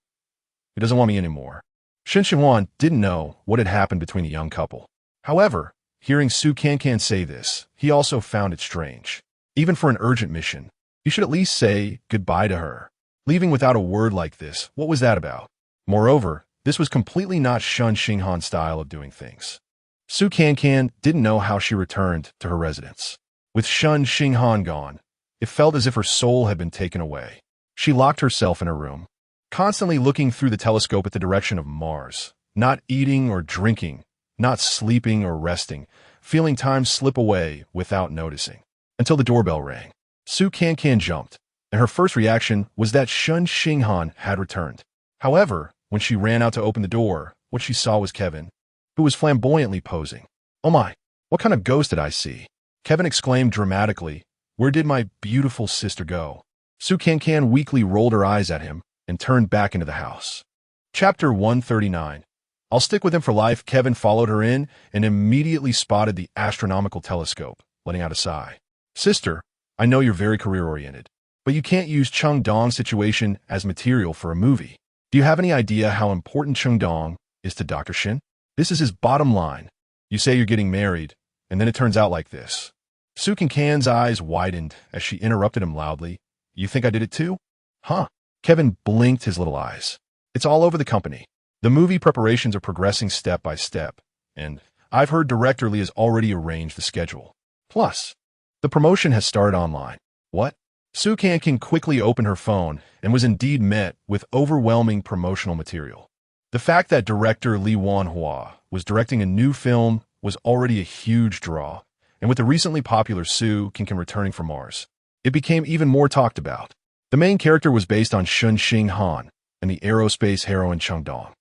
He doesn't want me anymore. Shen Xinghan didn't know what had happened between the young couple. However, hearing Su Cancan say this, he also found it strange. Even for an urgent mission, you should at least say goodbye to her. Leaving without a word like this, what was that about? Moreover, this was completely not Shen Xinghan's style of doing things. Su Cancan didn't know how she returned to her residence. With Shen Xinghan gone, it felt as if her soul had been taken away. She locked herself in her room, constantly looking through the telescope at the direction of Mars, not eating or drinking, not sleeping or resting, feeling time slip away without noticing. Until the doorbell rang. Su Cancan jumped, and her first reaction was that Shen Xinghan had returned. However, when she ran out to open the door, what she saw was Kevin, who was flamboyantly posing. Oh my, what kind of ghost did I see? Kevin exclaimed dramatically, where did my beautiful sister go? Su Cancan weakly rolled her eyes at him and turned back into the house. Chapter 139. I'll stick with him for life. Kevin followed her in and immediately spotted the astronomical telescope, letting out a sigh. Sister, I know you're very career-oriented, but you can't use Cheng Dong's situation as material for a movie. Do you have any idea how important Cheng Dong is to Dr. Shin? This is his bottom line. You say you're getting married, and then it turns out like this. Su Cancan's eyes widened as she interrupted him loudly. You think I did it too? Huh? Kevin blinked his little eyes. It's all over the company. The movie preparations are progressing step by step, and I've heard Director Lee has already arranged the schedule. Plus, the promotion has started online. What? Su Cancan quickly opened her phone and was indeed met with overwhelming promotional material. The fact that director Li Wanhua was directing a new film was already a huge draw, and with the recently popular Su Cancan returning from Mars, it became even more talked about. The main character was based on Shen Xinghan, and the aerospace heroine Chengdong.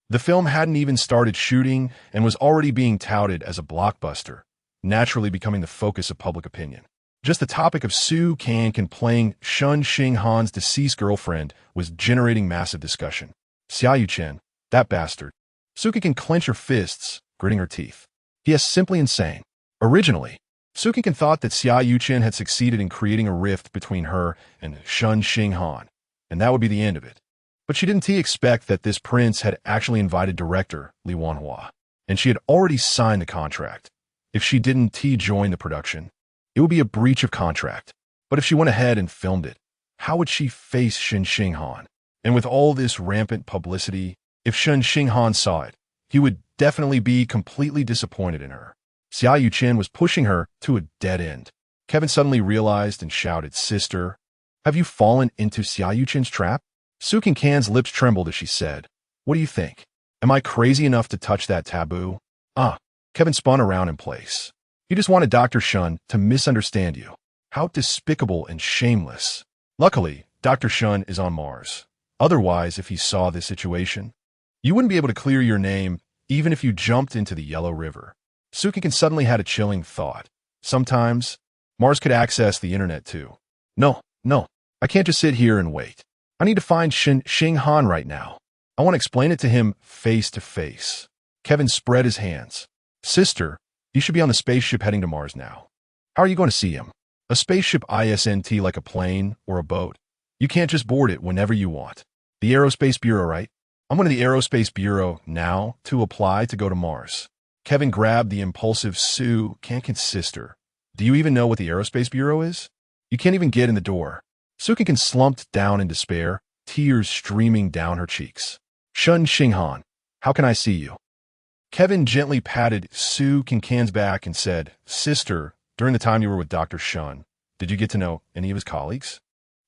The film hadn't even started shooting and was already being touted as a blockbuster, naturally becoming the focus of public opinion. Just the topic of Su Cancan playing Shen Xinghan's deceased girlfriend was generating massive discussion. Xia Yuchen, that bastard. Su Cancan clenched her fists, gritting her teeth. He is simply insane. Originally, Su Cancan thought that Xia Yuchen had succeeded in creating a rift between her and Shen Xinghan, and that would be the end of it. But she didn't expect that this prince had actually invited director Li Wanhua, and she had already signed the contract. If she didn't join the production, it would be a breach of contract. But if she went ahead and filmed it, how would she face Shen Xinghan? And with all this rampant publicity, if Shen Xinghan saw it, he would definitely be completely disappointed in her. Xia Yuchen was pushing her to a dead end. Kevin suddenly realized and shouted, "Sister, have you fallen into Xia Yuchen's trap?" Su Cancan's lips trembled as she said, "What do you think? Am I crazy enough to touch that taboo?" Kevin spun around in place. You just wanted Dr. Shen to misunderstand you. How despicable and shameless. Luckily, Dr. Shen is on Mars. Otherwise, if he saw this situation, you wouldn't be able to clear your name even if you jumped into the Yellow River. Su Cancan suddenly had a chilling thought. Sometimes, Mars could access the internet too. No, I can't just sit here and wait. I need to find Shen Xinghan right now. I want to explain it to him face to face. Kevin spread his hands. Sister, you should be on the spaceship heading to Mars now. How are you going to see him? A spaceship isn't like a plane or a boat. You can't just board it whenever you want. The Aerospace Bureau, right? I'm going to the Aerospace Bureau now to apply to go to Mars. Kevin grabbed the impulsive Su Cancan's sister. Do you even know what the Aerospace Bureau is? You can't even get in the door. Su Cancan slumped down in despair, tears streaming down her cheeks. Shen Xinghan, how can I see you? Kevin gently patted Su Cancan's back and said, Sister, during the time you were with Dr. Shen, did you get to know any of his colleagues?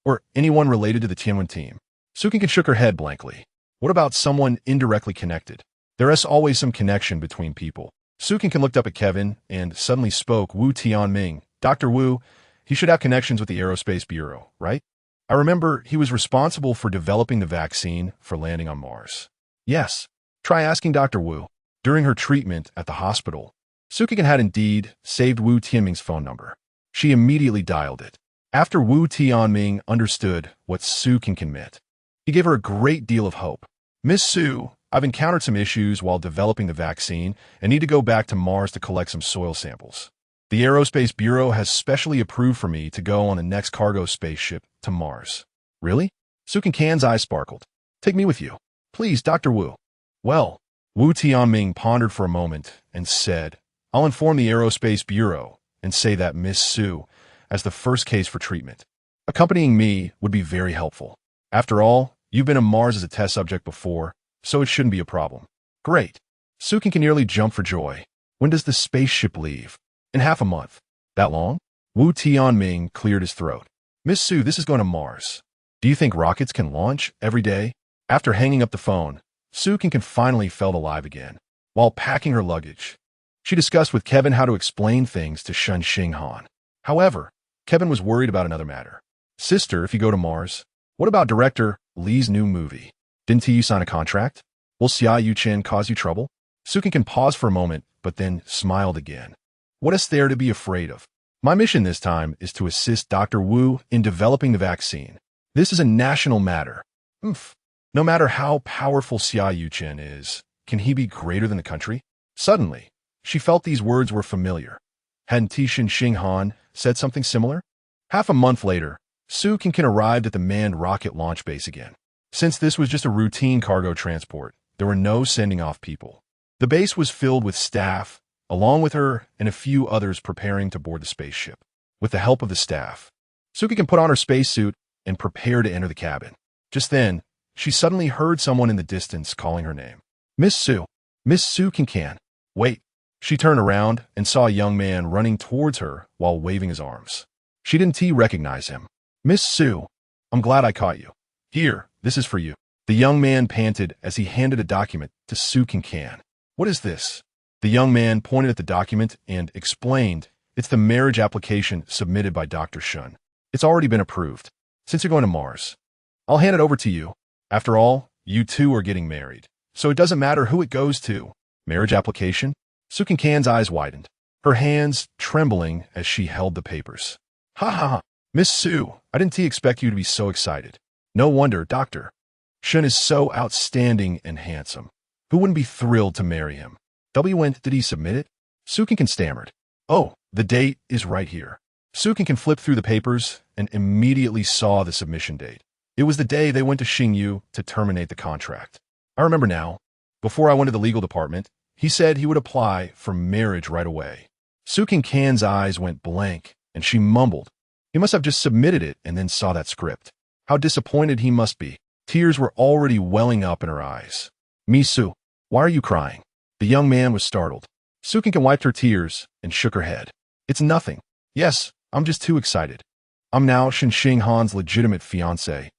Or anyone related to the Tianwen team? Su Cancan shook her head blankly. What about someone indirectly connected? There is always some connection between people. Su Cancan looked up at Kevin and suddenly spoke. Wu Tianming. Dr. Wu, he should have connections with the Aerospace Bureau, right? I remember he was responsible for developing the vaccine for landing on Mars. Yes. Try asking Dr. Wu. During her treatment at the hospital, Su Cancan had indeed saved Wu Tianming's phone number. She immediately dialed it. After Wu Tianming understood what Su Cancan meant, he gave her a great deal of hope. Miss Su, I've encountered some issues while developing the vaccine and need to go back to Mars to collect some soil samples. The Aerospace Bureau has specially approved for me to go on the next cargo spaceship to Mars. Really? Su Cancan's eyes sparkled. Take me with you. Please, Dr. Wu. Well, Wu Tianming pondered for a moment and said, I'll inform the Aerospace Bureau and say that Miss Su, as the first case for treatment, accompanying me would be very helpful. After all, you've been on Mars as a test subject before, so it shouldn't be a problem. Great. Su Cancan nearly jumped for joy. When does the spaceship leave? In half a month. That long? Wu Tianming cleared his throat. Miss Su, this is going to Mars. Do you think rockets can launch every day? After hanging up the phone, Su Cancan finally felt alive again. While packing her luggage, she discussed with Kevin how to explain things to Shen Xinghan. However, Kevin was worried about another matter. Sister, if you go to Mars, what about director Li's new movie? Didn't he sign a contract? Will Xia Yuchen cause you trouble? Su Cancan paused for a moment, but then smiled again. What is there to be afraid of? My mission this time is to assist Dr. Wu in developing the vaccine. This is a national matter. No matter how powerful Xia Yuchen is, can he be greater than the country? Suddenly, she felt these words were familiar. Hadn't Shen Xinghan said something similar? Half a month later, Su Cancan arrived at the manned rocket launch base again. Since this was just a routine cargo transport, there were no sending off people. The base was filled with staff, along with her and a few others preparing to board the spaceship. With the help of the staff, Su Cancan put on her spacesuit and prepared to enter the cabin. Just then, she suddenly heard someone in the distance calling her name. Miss Su Cancan. Wait. She turned around and saw a young man running towards her while waving his arms. She didn't recognize him. Miss Su, I'm glad I caught you. Here, this is for you. The young man panted as he handed a document to Su Cancan. What is this? The young man pointed at the document and explained, it's the marriage application submitted by Dr. Shen. It's already been approved. Since you're going to Mars, I'll hand it over to you. After all, You two are getting married, so it doesn't matter who it goes to. Marriage application? Su Cancan's eyes widened, her hands trembling as she held the papers. Ha ha ha. Miss Su, I didn't expect you to be so excited. No wonder, Dr. Shen is so outstanding and handsome. Who wouldn't be thrilled to marry him? When did he submit it? Su Cancan stammered. Oh, the date is right here. Su Cancan flipped through the papers and immediately saw the submission date. It was the day they went to Xingyu to terminate the contract. I remember now. Before I went to the legal department, he said he would apply for marriage right away. Su Cancan's eyes went blank, and she mumbled. He must have just submitted it and then saw that script. How disappointed he must be. Tears were already welling up in her eyes. Miss Su, why are you crying? The young man was startled. Su Cancan wiped her tears and shook her head. It's nothing. Yes, I'm just too excited. I'm now Shen Xinghan's legitimate fiancé.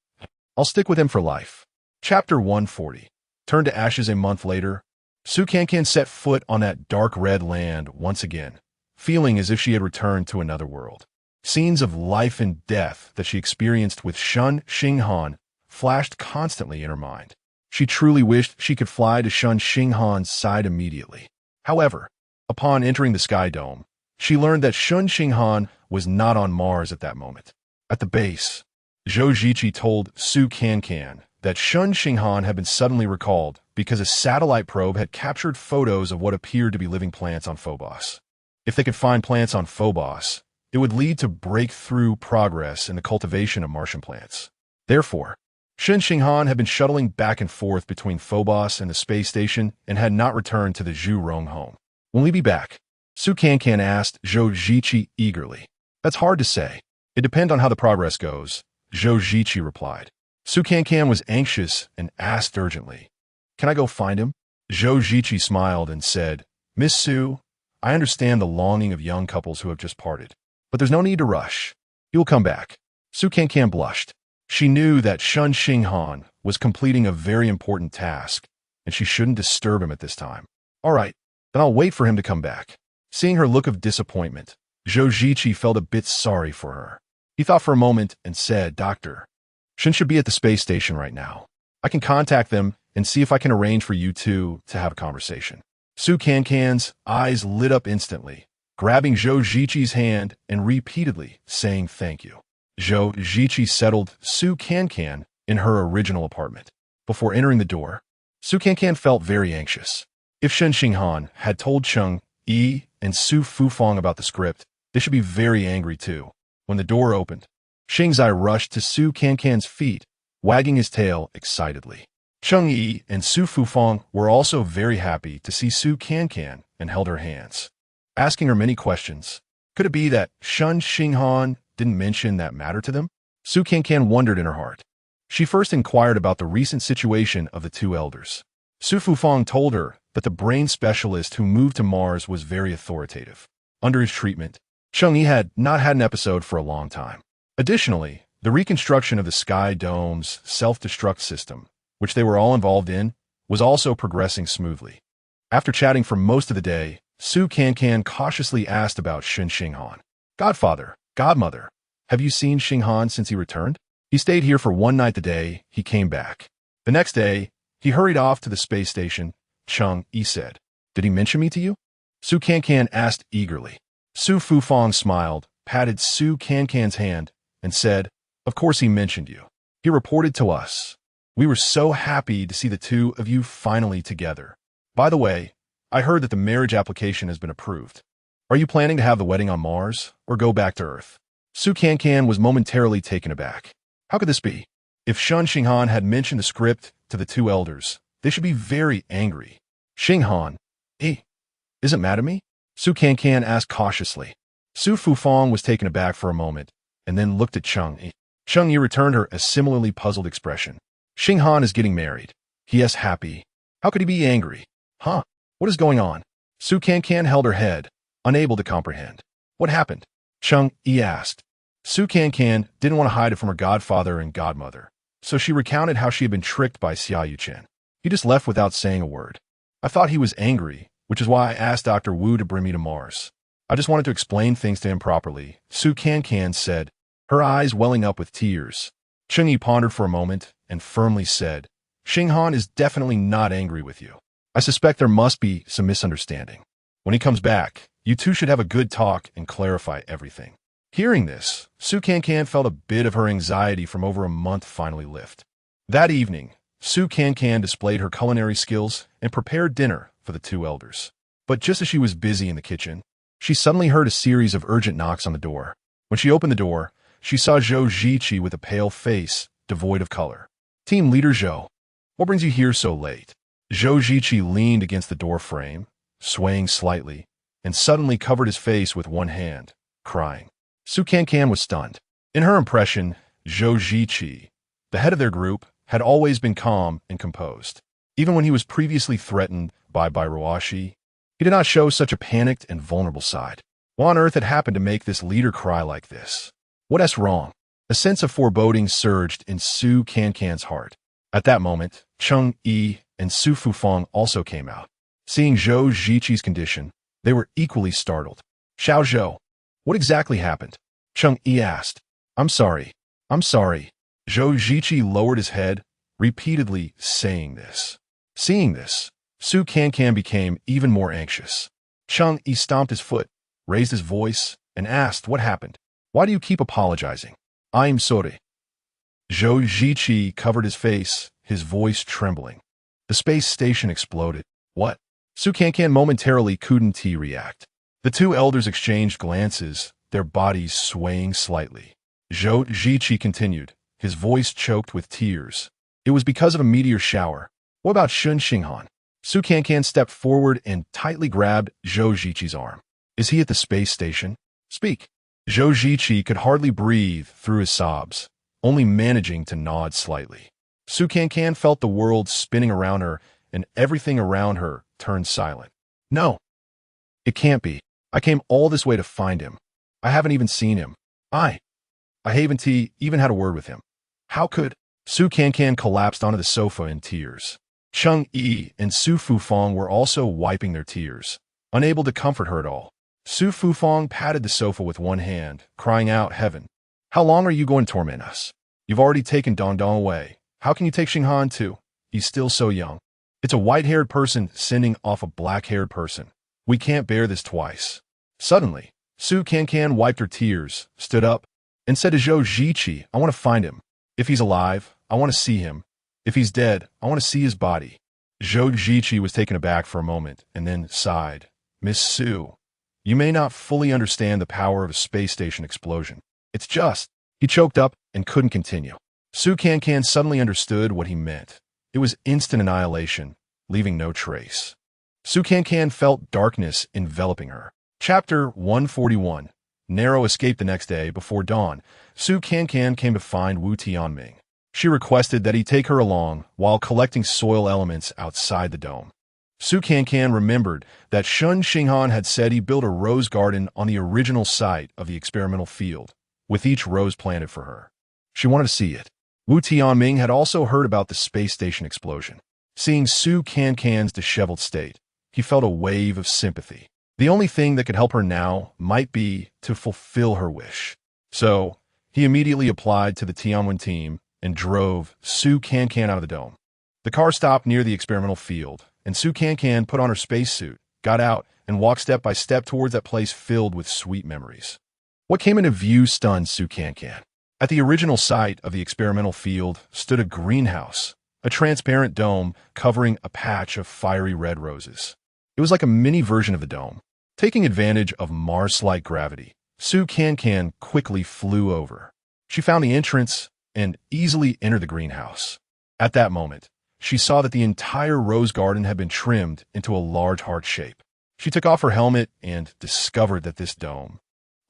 I'll stick with him for life. Chapter 140. Turned to ashes a month later, Su Cancan set foot on that dark red land once again, feeling as if she had returned to another world. Scenes of life and death that she experienced with Shen Xinghan flashed constantly in her mind. She truly wished she could fly to Shen Xinghan's side immediately. However, upon entering the Sky Dome, she learned that Shen Xinghan was not on Mars at that moment. At the base, Zhou Ziqi told Su Cancan that Shen Xinghan had been suddenly recalled because a satellite probe had captured photos of what appeared to be living plants on Phobos. If they could find plants on Phobos, it would lead to breakthrough progress in the cultivation of Martian plants. Therefore, Shen Xinghan had been shuttling back and forth between Phobos and the space station and had not returned to the Zhurong home. Will he be back? Su Cancan asked Zhou Ziqi eagerly. That's hard to say. It depends on how the progress goes, Zhou Ziqi replied. Su Cancan was anxious and asked urgently, Can I go find him? Zhou Ziqi smiled and said, Miss Su, I understand the longing of young couples who have just parted, but there's no need to rush. He will come back. Su Cancan blushed. She knew that Shen Xinghan was completing a very important task, and she shouldn't disturb him at this time. All right, then I'll wait for him to come back. Seeing her look of disappointment, Zhou Ziqi felt a bit sorry for her. He thought for a moment and said, Doctor, Shen should be at the space station right now. I can contact them and see if I can arrange for you two to have a conversation. Su Cancan's eyes lit up instantly, grabbing Zhou Ziqi's hand and repeatedly saying thank you. Zhou Ziqi settled Su Cancan in her original apartment. Before entering the door, Su Cancan felt very anxious. If Shen Xinghan had told Cheng Yi and Su Fufang about the script, they should be very angry too. When the door opened, Xingzai rushed to Su Cancan's feet, wagging his tail excitedly. Cheng Yi and Su Fufang were also very happy to see Su Cancan and held her hands, asking her many questions. Could it be that Shen Xinghan didn't mention that matter to them? Su Cancan wondered in her heart. She first inquired about the recent situation of the two elders. Su Fufang told her that the brain specialist who moved to Mars was very authoritative. Under his treatment, Cheng Yi had not had an episode for a long time. Additionally, the reconstruction of the Sky Dome's self-destruct system, which they were all involved in, was also progressing smoothly. After chatting for most of the day, Su Cancan cautiously asked about Shen Xinghan. Godfather, Godmother, have you seen Xinghan since he returned? He stayed here for one night the day he came back. The next day, he hurried off to the space station, Cheng Yi said. Did he mention me to you? Su Cancan asked eagerly. Su Fufang smiled, patted Su Cancan's hand, and said, Of course he mentioned you. He reported to us. We were so happy to see the two of you finally together. By the way, I heard that the marriage application has been approved. Are you planning to have the wedding on Mars or go back to Earth? Su Cancan was momentarily taken aback. How could this be? If Shen Xinghan had mentioned the script to the two elders, they should be very angry. Xinghan, isn't mad at me? Su Cancan asked cautiously. Su Fufang was taken aback for a moment and then looked at Cheng Yi. Cheng Yi returned her a similarly puzzled expression. Xinghan is getting married. He is happy. How could he be angry? Huh? What is going on? Su Cancan held her head, unable to comprehend. What happened? Cheng Yi asked. Su Cancan didn't want to hide it from her godfather and godmother, so she recounted how she had been tricked by Xia Yuchen. He just left without saying a word. I thought he was angry, which is why I asked Dr. Wu to bring me to Mars. I just wanted to explain things to him properly, Su Cancan said, her eyes welling up with tears. Cheng Yi pondered for a moment and firmly said, Xinghan is definitely not angry with you. I suspect there must be some misunderstanding. When he comes back, you two should have a good talk and clarify everything." Hearing this, Su Cancan felt a bit of her anxiety from over a month finally lift. That evening, Su Cancan displayed her culinary skills and prepared dinner for the two elders. But just as she was busy in the kitchen, she suddenly heard a series of urgent knocks on the door. When she opened the door, she saw Zhou Ziqi with a pale face, devoid of color. "Team Leader Zhou, what brings you here so late?" Zhou Ziqi leaned against the door frame, swaying slightly, and suddenly covered his face with one hand, crying. Su Cancan was stunned. In her impression, Zhou Ziqi, the head of their group, had always been calm and composed. Even when he was previously threatened by Ruashi, he did not show such a panicked and vulnerable side. What on earth had happened to make this leader cry like this? What's wrong? A sense of foreboding surged in Su Cancan's heart. At that moment, Cheng Yi and Su Fufang also came out. Seeing Zhou Ziqi's condition, they were equally startled. "Xiao Zhou, what exactly happened?" Cheng Yi asked. I'm sorry. Zhou Ziqi lowered his head, repeatedly saying this. Seeing this, Su Cancan became even more anxious. Cheng Yi stomped his foot, raised his voice, and asked what happened. "Why do you keep apologizing?" "I'm sorry." Zhou Ziqi covered his face, his voice trembling. The space station exploded. What? Su Cancan momentarily couldn't react. The two elders exchanged glances, their bodies swaying slightly. Zhou Ziqi continued, his voice choked with tears. "It was because of a meteor shower." "What about Shen Xinghan?" Su Cancan stepped forward and tightly grabbed Zhou Ziqi's arm. "Is he at the space station?" "Speak." Zhou Ziqi could hardly breathe through his sobs, only managing to nod slightly. Su Cancan felt the world spinning around her, and everything around her turned silent. "No, it can't be. I came all this way to find him. I haven't even seen him. I haven't even had a word with him. How could—" Su Cancan collapsed onto the sofa in tears. Cheng Yi and Su Fufang were also wiping their tears, unable to comfort her at all. Su Fufang patted the sofa with one hand, crying out, "Heaven, how long are you going to torment us? You've already taken Dongdong away. How can you take Xinghan too? He's still so young. It's a white-haired person sending off a black-haired person. We can't bear this twice." Suddenly, Su Cancan wiped her tears, stood up, and said to Zhou Ziqi, "I want to find him. If he's alive, I want to see him. If he's dead, I want to see his body." Zhou Ziqi was taken aback for a moment, and then sighed. "Miss Su, you may not fully understand the power of a space station explosion. It's just—" He choked up and couldn't continue. Su Cancan suddenly understood what he meant. It was instant annihilation, leaving no trace. Su Cancan felt darkness enveloping her. Chapter 141. Narrow escape. The next day, before dawn, Su Cancan came to find Wu Tianming. She requested that he take her along while collecting soil elements outside the dome. Su Cancan remembered that Shen Xinghan had said he built a rose garden on the original site of the experimental field, with each rose planted for her. She wanted to see it. Wu Tianming had also heard about the space station explosion. Seeing Su Cancan's disheveled state, he felt a wave of sympathy. The only thing that could help her now might be to fulfill her wish. So, he immediately applied to the Tianwen team and drove Su Cancan out of the dome. The car stopped near the experimental field, and Su Cancan put on her spacesuit, got out, and walked step by step towards that place filled with sweet memories. What came into view stunned Su Cancan. At the original site of the experimental field stood a greenhouse, a transparent dome covering a patch of fiery red roses. It was like a mini version of the dome. Taking advantage of Mars-like gravity, Su Cancan quickly flew over. She found the entrance and easily entered the greenhouse. At that moment, she saw that the entire rose garden had been trimmed into a large heart shape. She took off her helmet and discovered that this dome,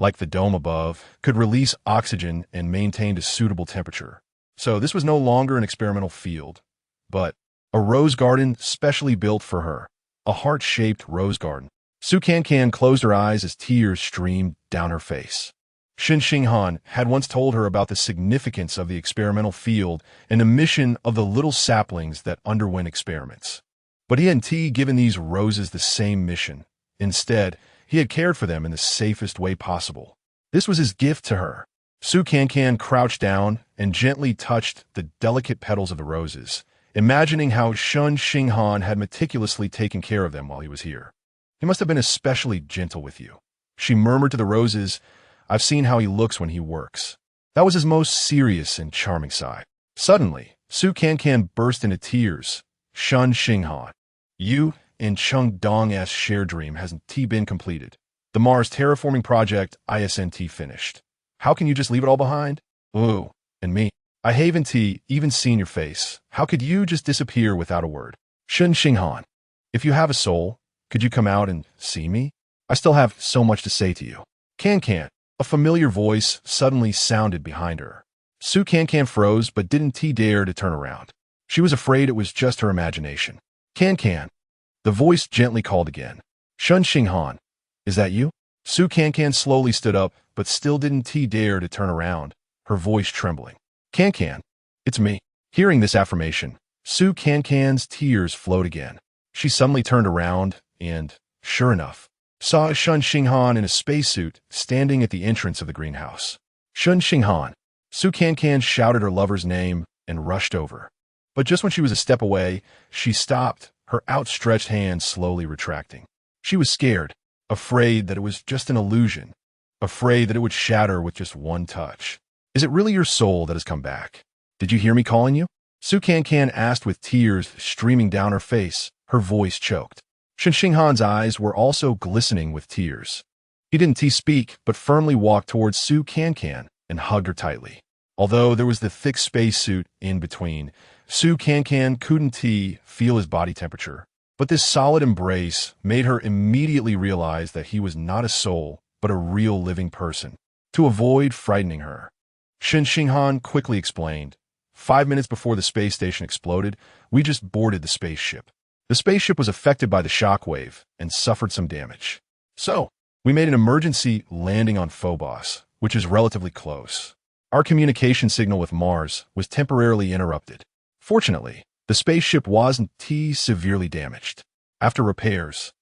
like the dome above, could release oxygen and maintain a suitable temperature. So this was no longer an experimental field, but a rose garden specially built for her, a heart-shaped rose garden. Su Cancan closed her eyes as tears streamed down her face. Shen Xinghan had once told her about the significance of the experimental field and the mission of the little saplings that underwent experiments. But he hadn't given these roses the same mission. Instead, he had cared for them in the safest way possible. This was his gift to her. Su Cancan crouched down and gently touched the delicate petals of the roses, imagining how Shen Xinghan had meticulously taken care of them while he was here. He must have been especially gentle with you. She murmured to the roses, I've seen how he looks when he works. That was his most serious and charming side. Suddenly, Su Cancan burst into tears. Shen Xinghan, you and Chung Dong's shared dream hasn't been completed. The Mars terraforming project isn't finished. How can you just leave it all behind? Ooh, and me. I haven't even seen your face. How could you just disappear without a word? Shen Xinghan, if you have a soul, could you come out and see me? I still have so much to say to you. Cancan, a familiar voice suddenly sounded behind her. Su Cancan froze but didn't dare to turn around. She was afraid it was just her imagination. Cancan. The voice gently called again. Shen Xinghan, is that you? Su Cancan slowly stood up but still didn't dare to turn around, her voice trembling. Cancan, it's me. Hearing this affirmation, Su Cancan's tears flowed again. She suddenly turned around and, sure enough, saw Shen Xinghan in a spacesuit standing at the entrance of the greenhouse. Shen Xinghan. Su Cancan shouted her lover's name and rushed over. But just when she was a step away, she stopped, her outstretched hand slowly retracting. She was scared, afraid that it was just an illusion, afraid that it would shatter with just one touch. Is it really your soul that has come back? Did you hear me calling you? Su Cancan asked with tears streaming down her face, her voice choked. Shen Xinghan's eyes were also glistening with tears. He didn't speak, but firmly walked towards Su Cancan and hugged her tightly. Although there was the thick spacesuit in between, Su Cancan couldn't feel his body temperature. But this solid embrace made her immediately realize that he was not a soul, but a real living person. To avoid frightening her, Shen Xinghan quickly explained, 5 minutes before the space station exploded, we just boarded the spaceship. The spaceship was affected by the shockwave and suffered some damage. So, we made an emergency landing on Phobos, which is relatively close. Our communication signal with Mars was temporarily interrupted. Fortunately, the spaceship wasn't severely damaged. After repairs,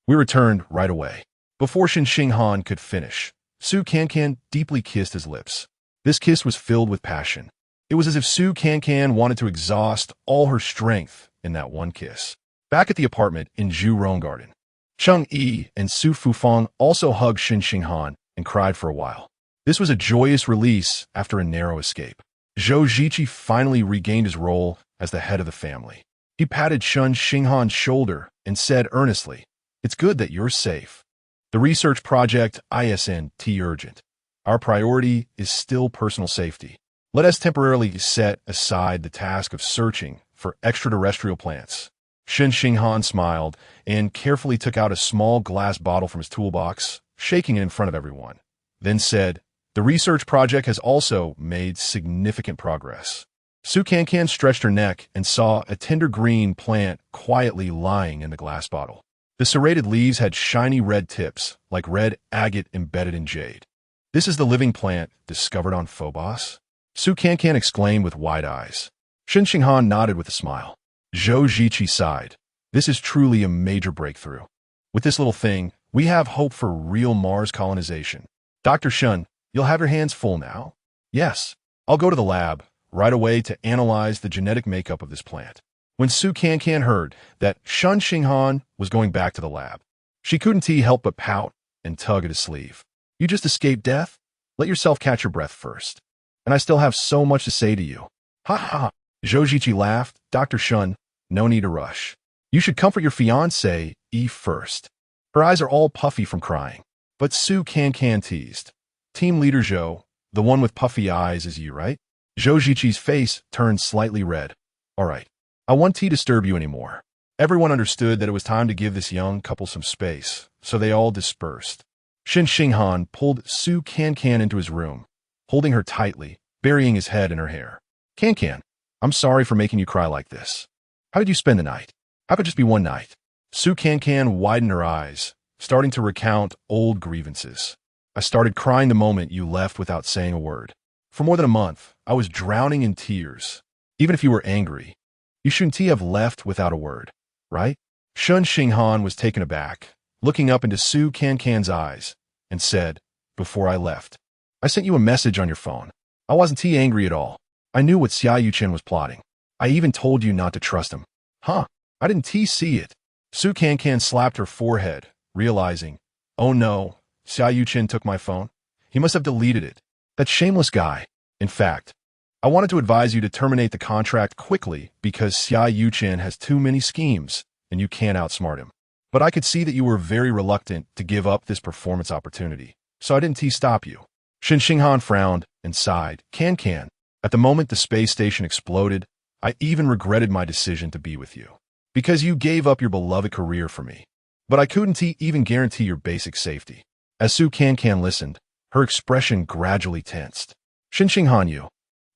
we returned right away. Before Shen Xinghan could finish, Su Cancan deeply kissed his lips. This kiss was filled with passion. It was as if Su Cancan wanted to exhaust all her strength in that one kiss. Back at the apartment in Zhurong Garden, Cheng Yi and Su Fufang also hugged Shen Xinghan and cried for a while. This was a joyous release after a narrow escape. Zhou Ziqi finally regained his role as the head of the family. He patted Shen Xinghan's shoulder and said earnestly, It's good that you're safe. The research project isn't urgent. Our priority is still personal safety. Let us temporarily set aside the task of searching for extraterrestrial plants. Shen Xinghan smiled and carefully took out a small glass bottle from his toolbox, shaking it in front of everyone, then said, The research project has also made significant progress. Su Cancan stretched her neck and saw a tender green plant quietly lying in the glass bottle. The serrated leaves had shiny red tips, like red agate embedded in jade. This is the living plant discovered on Phobos? Su Cancan exclaimed with wide eyes. Shen Xinghan nodded with a smile. Zhou Ziqi sighed. This is truly a major breakthrough. With this little thing, we have hope for real Mars colonization. Dr. Shen, you'll have your hands full now? Yes. I'll go to the lab right away to analyze the genetic makeup of this plant. When Su Cancan heard that Shen Xinghan was going back to the lab, she couldn't help but pout and tug at his sleeve. You just escaped death? Let yourself catch your breath first. And I still have so much to say to you. Ha ha. Zhou Ziqi laughed. Dr. Shen, no need to rush. You should comfort your fiancée, first. Her eyes are all puffy from crying. But Su Cancan teased. Team leader Zhou, the one with puffy eyes is you, right? Zhou Ziqi's face turned slightly red. All right. I won't disturb you anymore. Everyone understood that it was time to give this young couple some space, so they all dispersed. Shen Xinghan pulled Su Cancan into his room, holding her tightly, burying his head in her hair. Cancan, I'm sorry for making you cry like this. How did you spend the night? How could it just be one night? Su Cancan widened her eyes, starting to recount old grievances. I started crying the moment you left without saying a word. For more than a month, I was drowning in tears. Even if you were angry, you shouldn't have left without a word, right? Shen Xinghan was taken aback, looking up into Su Cancan's eyes, and said, Before I left, I sent you a message on your phone. I wasn't angry at all. I knew what Xia Yuchen was plotting. I even told you not to trust him. Huh, I didn't see it. Su Cancan slapped her forehead, realizing, oh no, Xia Yuchen took my phone. He must have deleted it. That shameless guy. In fact, I wanted to advise you to terminate the contract quickly because Xia Yuchen has too many schemes, and you can't outsmart him. But I could see that you were very reluctant to give up this performance opportunity, so I didn't stop you. Shen Xinghan frowned and sighed. Cancan, at the moment the space station exploded, I even regretted my decision to be with you. Because you gave up your beloved career for me. But I couldn't even guarantee your basic safety. As Su Cancan listened, her expression gradually tensed. Shen Xinghan,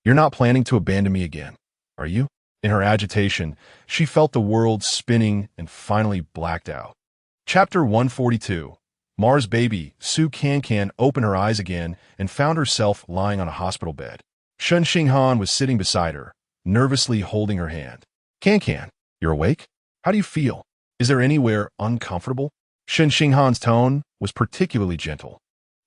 you're not planning to abandon me again, are you? In her agitation, she felt the world spinning and finally blacked out. Chapter 142. Mars Baby. Su Cancan opened her eyes again and found herself lying on a hospital bed. Shen Xinghan was sitting beside her, nervously holding her hand. Cancan, you're awake? How do you feel? Is there anywhere uncomfortable? Shen Xinghan's tone was particularly gentle,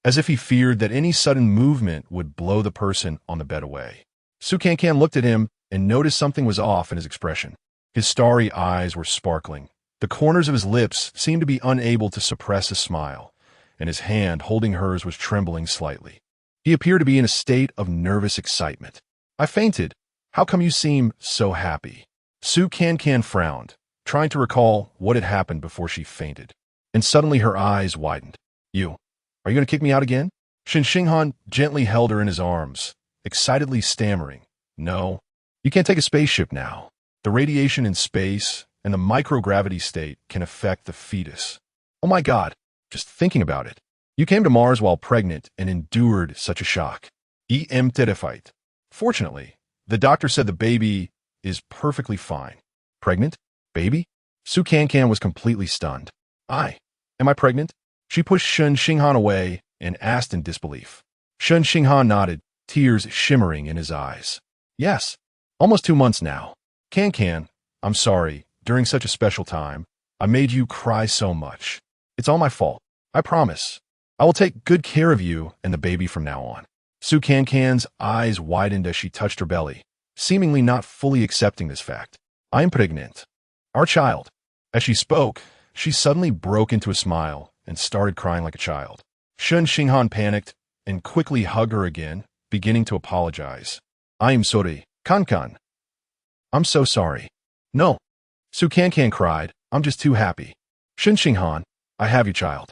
as if he feared that any sudden movement would blow the person on the bed away. Su Cancan looked at him and noticed something was off in his expression. His starry eyes were sparkling. The corners of his lips seemed to be unable to suppress a smile, and his hand holding hers was trembling slightly. He appeared to be in a state of nervous excitement. I fainted. How come you seem so happy? Su Cancan frowned, trying to recall what had happened before she fainted. And suddenly her eyes widened. Are you going to kick me out again? Shen Xinghan gently held her in his arms, excitedly stammering. No, you can't take a spaceship now. The radiation in space and the microgravity state can affect the fetus. Oh my God, just thinking about it. You came to Mars while pregnant and endured such a shock. I'm terrified. Fortunately, the doctor said the baby is perfectly fine. Pregnant? Baby? Su Cancan was completely stunned. Am I pregnant? She pushed Shen Xinghan away and asked in disbelief. Shen Xinghan nodded, tears shimmering in his eyes. Yes, almost 2 months now. Cancan, I'm sorry, during such a special time, I made you cry so much. It's all my fault. I promise. I will take good care of you and the baby from now on. Su Cancan's eyes widened as she touched her belly, seemingly not fully accepting this fact. I am pregnant. Our child. As she spoke, she suddenly broke into a smile and started crying like a child. Shen Xinghan panicked and quickly hugged her again, beginning to apologize. I am sorry, Cancan. I'm so sorry. No. Su Cancan cried, I'm just too happy. Shen Xinghan, I have you, child.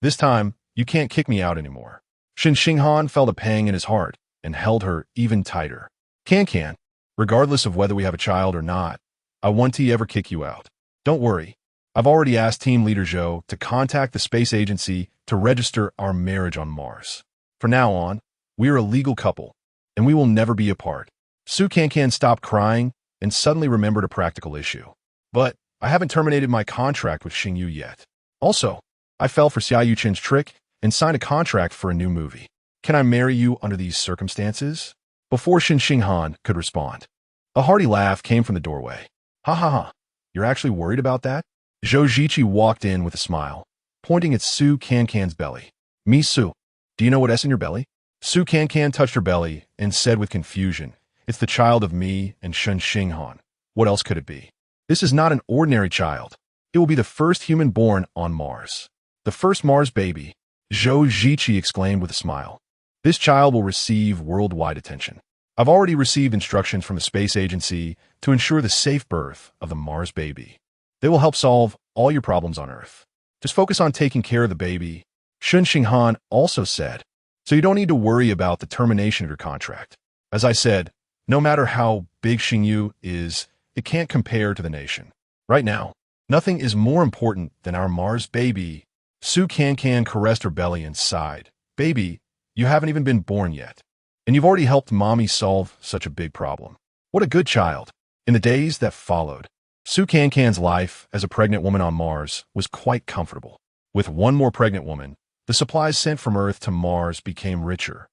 This time, you can't kick me out anymore. Shen Xinghan felt a pang in his heart and held her even tighter. Cancan, regardless of whether we have a child or not, I won't ever kick you out. Don't worry. I've already asked Team Leader Zhou to contact the space agency to register our marriage on Mars. From now on, we are a legal couple, and we will never be apart. Su Cancan stopped crying and suddenly remembered a practical issue. But I haven't terminated my contract with Xingyu yet. Also, I fell for Xia Yuchen's trick and signed a contract for a new movie. Can I marry you under these circumstances? Before Shen Xinghan could respond, a hearty laugh came from the doorway. Ha ha ha, you're actually worried about that? Zhou Ziqi walked in with a smile, pointing at Su Cancan's belly. Me Su, do you know what's in your belly? Su Cancan touched her belly and said with confusion, it's the child of me and Shen Xinghan. What else could it be? This is not an ordinary child. It will be the first human born on Mars. The first Mars baby, Zhou Ziqi exclaimed with a smile. This child will receive worldwide attention. I've already received instructions from the space agency to ensure the safe birth of the Mars baby. They will help solve all your problems on Earth. Just focus on taking care of the baby. Shen Xinghan also said, so you don't need to worry about the termination of your contract. As I said, no matter how big Xingyu is, it can't compare to the nation. Right now, nothing is more important than our Mars baby. Su Cancan caressed her belly and sighed. Baby, you haven't even been born yet. And you've already helped Mommy solve such a big problem. What a good child. In the days that followed, Su Cancan's life as a pregnant woman on Mars was quite comfortable. With one more pregnant woman, the supplies sent from Earth to Mars became richer.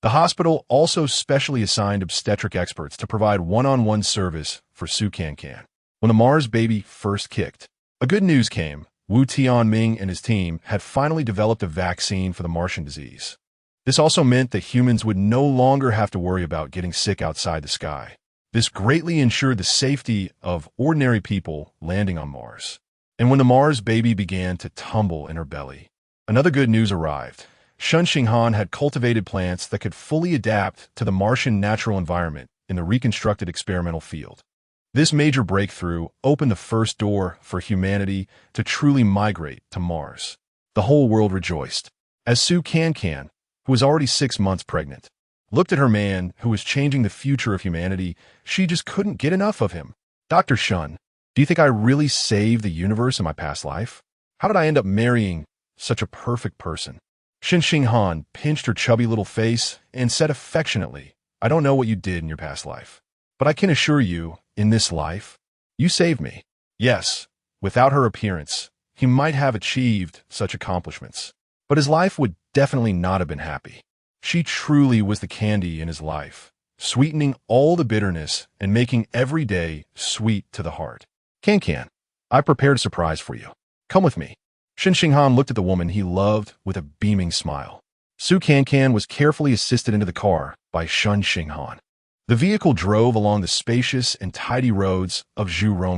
The hospital also specially assigned obstetric experts to provide one-on-one service for Su Cancan. When the Mars baby first kicked, a good news came. Wu Tianming and his team had finally developed a vaccine for the Martian disease. This also meant that humans would no longer have to worry about getting sick outside the sky. This greatly ensured the safety of ordinary people landing on Mars. And when the Mars baby began to tumble in her belly, another good news arrived. Shen Xinghan had cultivated plants that could fully adapt to the Martian natural environment in the reconstructed experimental field. This major breakthrough opened the first door for humanity to truly migrate to Mars. The whole world rejoiced. As Cancan, who was already 6 months pregnant, looked at her man who was changing the future of humanity, she just couldn't get enough of him. Dr. Shen, do you think I really saved the universe in my past life? How did I end up marrying such a perfect person? Shen Xinghan pinched her chubby little face and said affectionately, I don't know what you did in your past life, but I can assure you, in this life, you saved me. Yes, without her appearance, he might have achieved such accomplishments, but his life would definitely not have been happy. She truly was the candy in his life, sweetening all the bitterness and making every day sweet to the heart. Cancan, I prepared a surprise for you. Come with me. Shen Xinghan looked at the woman he loved with a beaming smile. Cancan was carefully assisted into the car by Shen Xinghan. The vehicle drove along the spacious and tidy roads of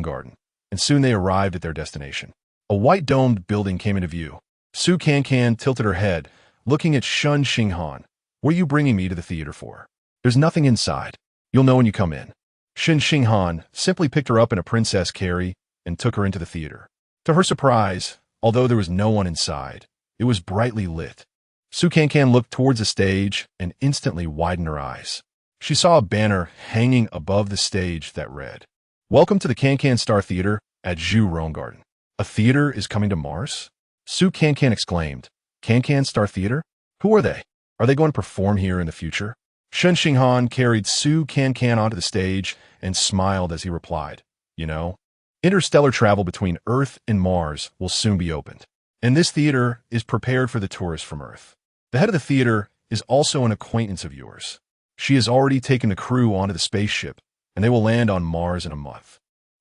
Garden, and soon they arrived at their destination. A white-domed building came into view. Cancan tilted her head, looking at Shen Xinghan. What are you bringing me to the theater for? There's nothing inside. You'll know when you come in. Shen Xinghan simply picked her up in a princess carry and took her into the theater. To her surprise, although there was no one inside, it was brightly lit. Cancan looked towards the stage and instantly widened her eyes. She saw a banner hanging above the stage that read, Welcome to the Cancan Star Theater at Garden. A theater is coming to Mars? Cancan exclaimed. Cancan Star Theater? Who are they? Are they going to perform here in the future? Shen Xinghan carried Cancan onto the stage and smiled as he replied, You know, interstellar travel between Earth and Mars will soon be opened, and this theater is prepared for the tourists from Earth. The head of the theater is also an acquaintance of yours. She has already taken the crew onto the spaceship, and they will land on Mars in a month.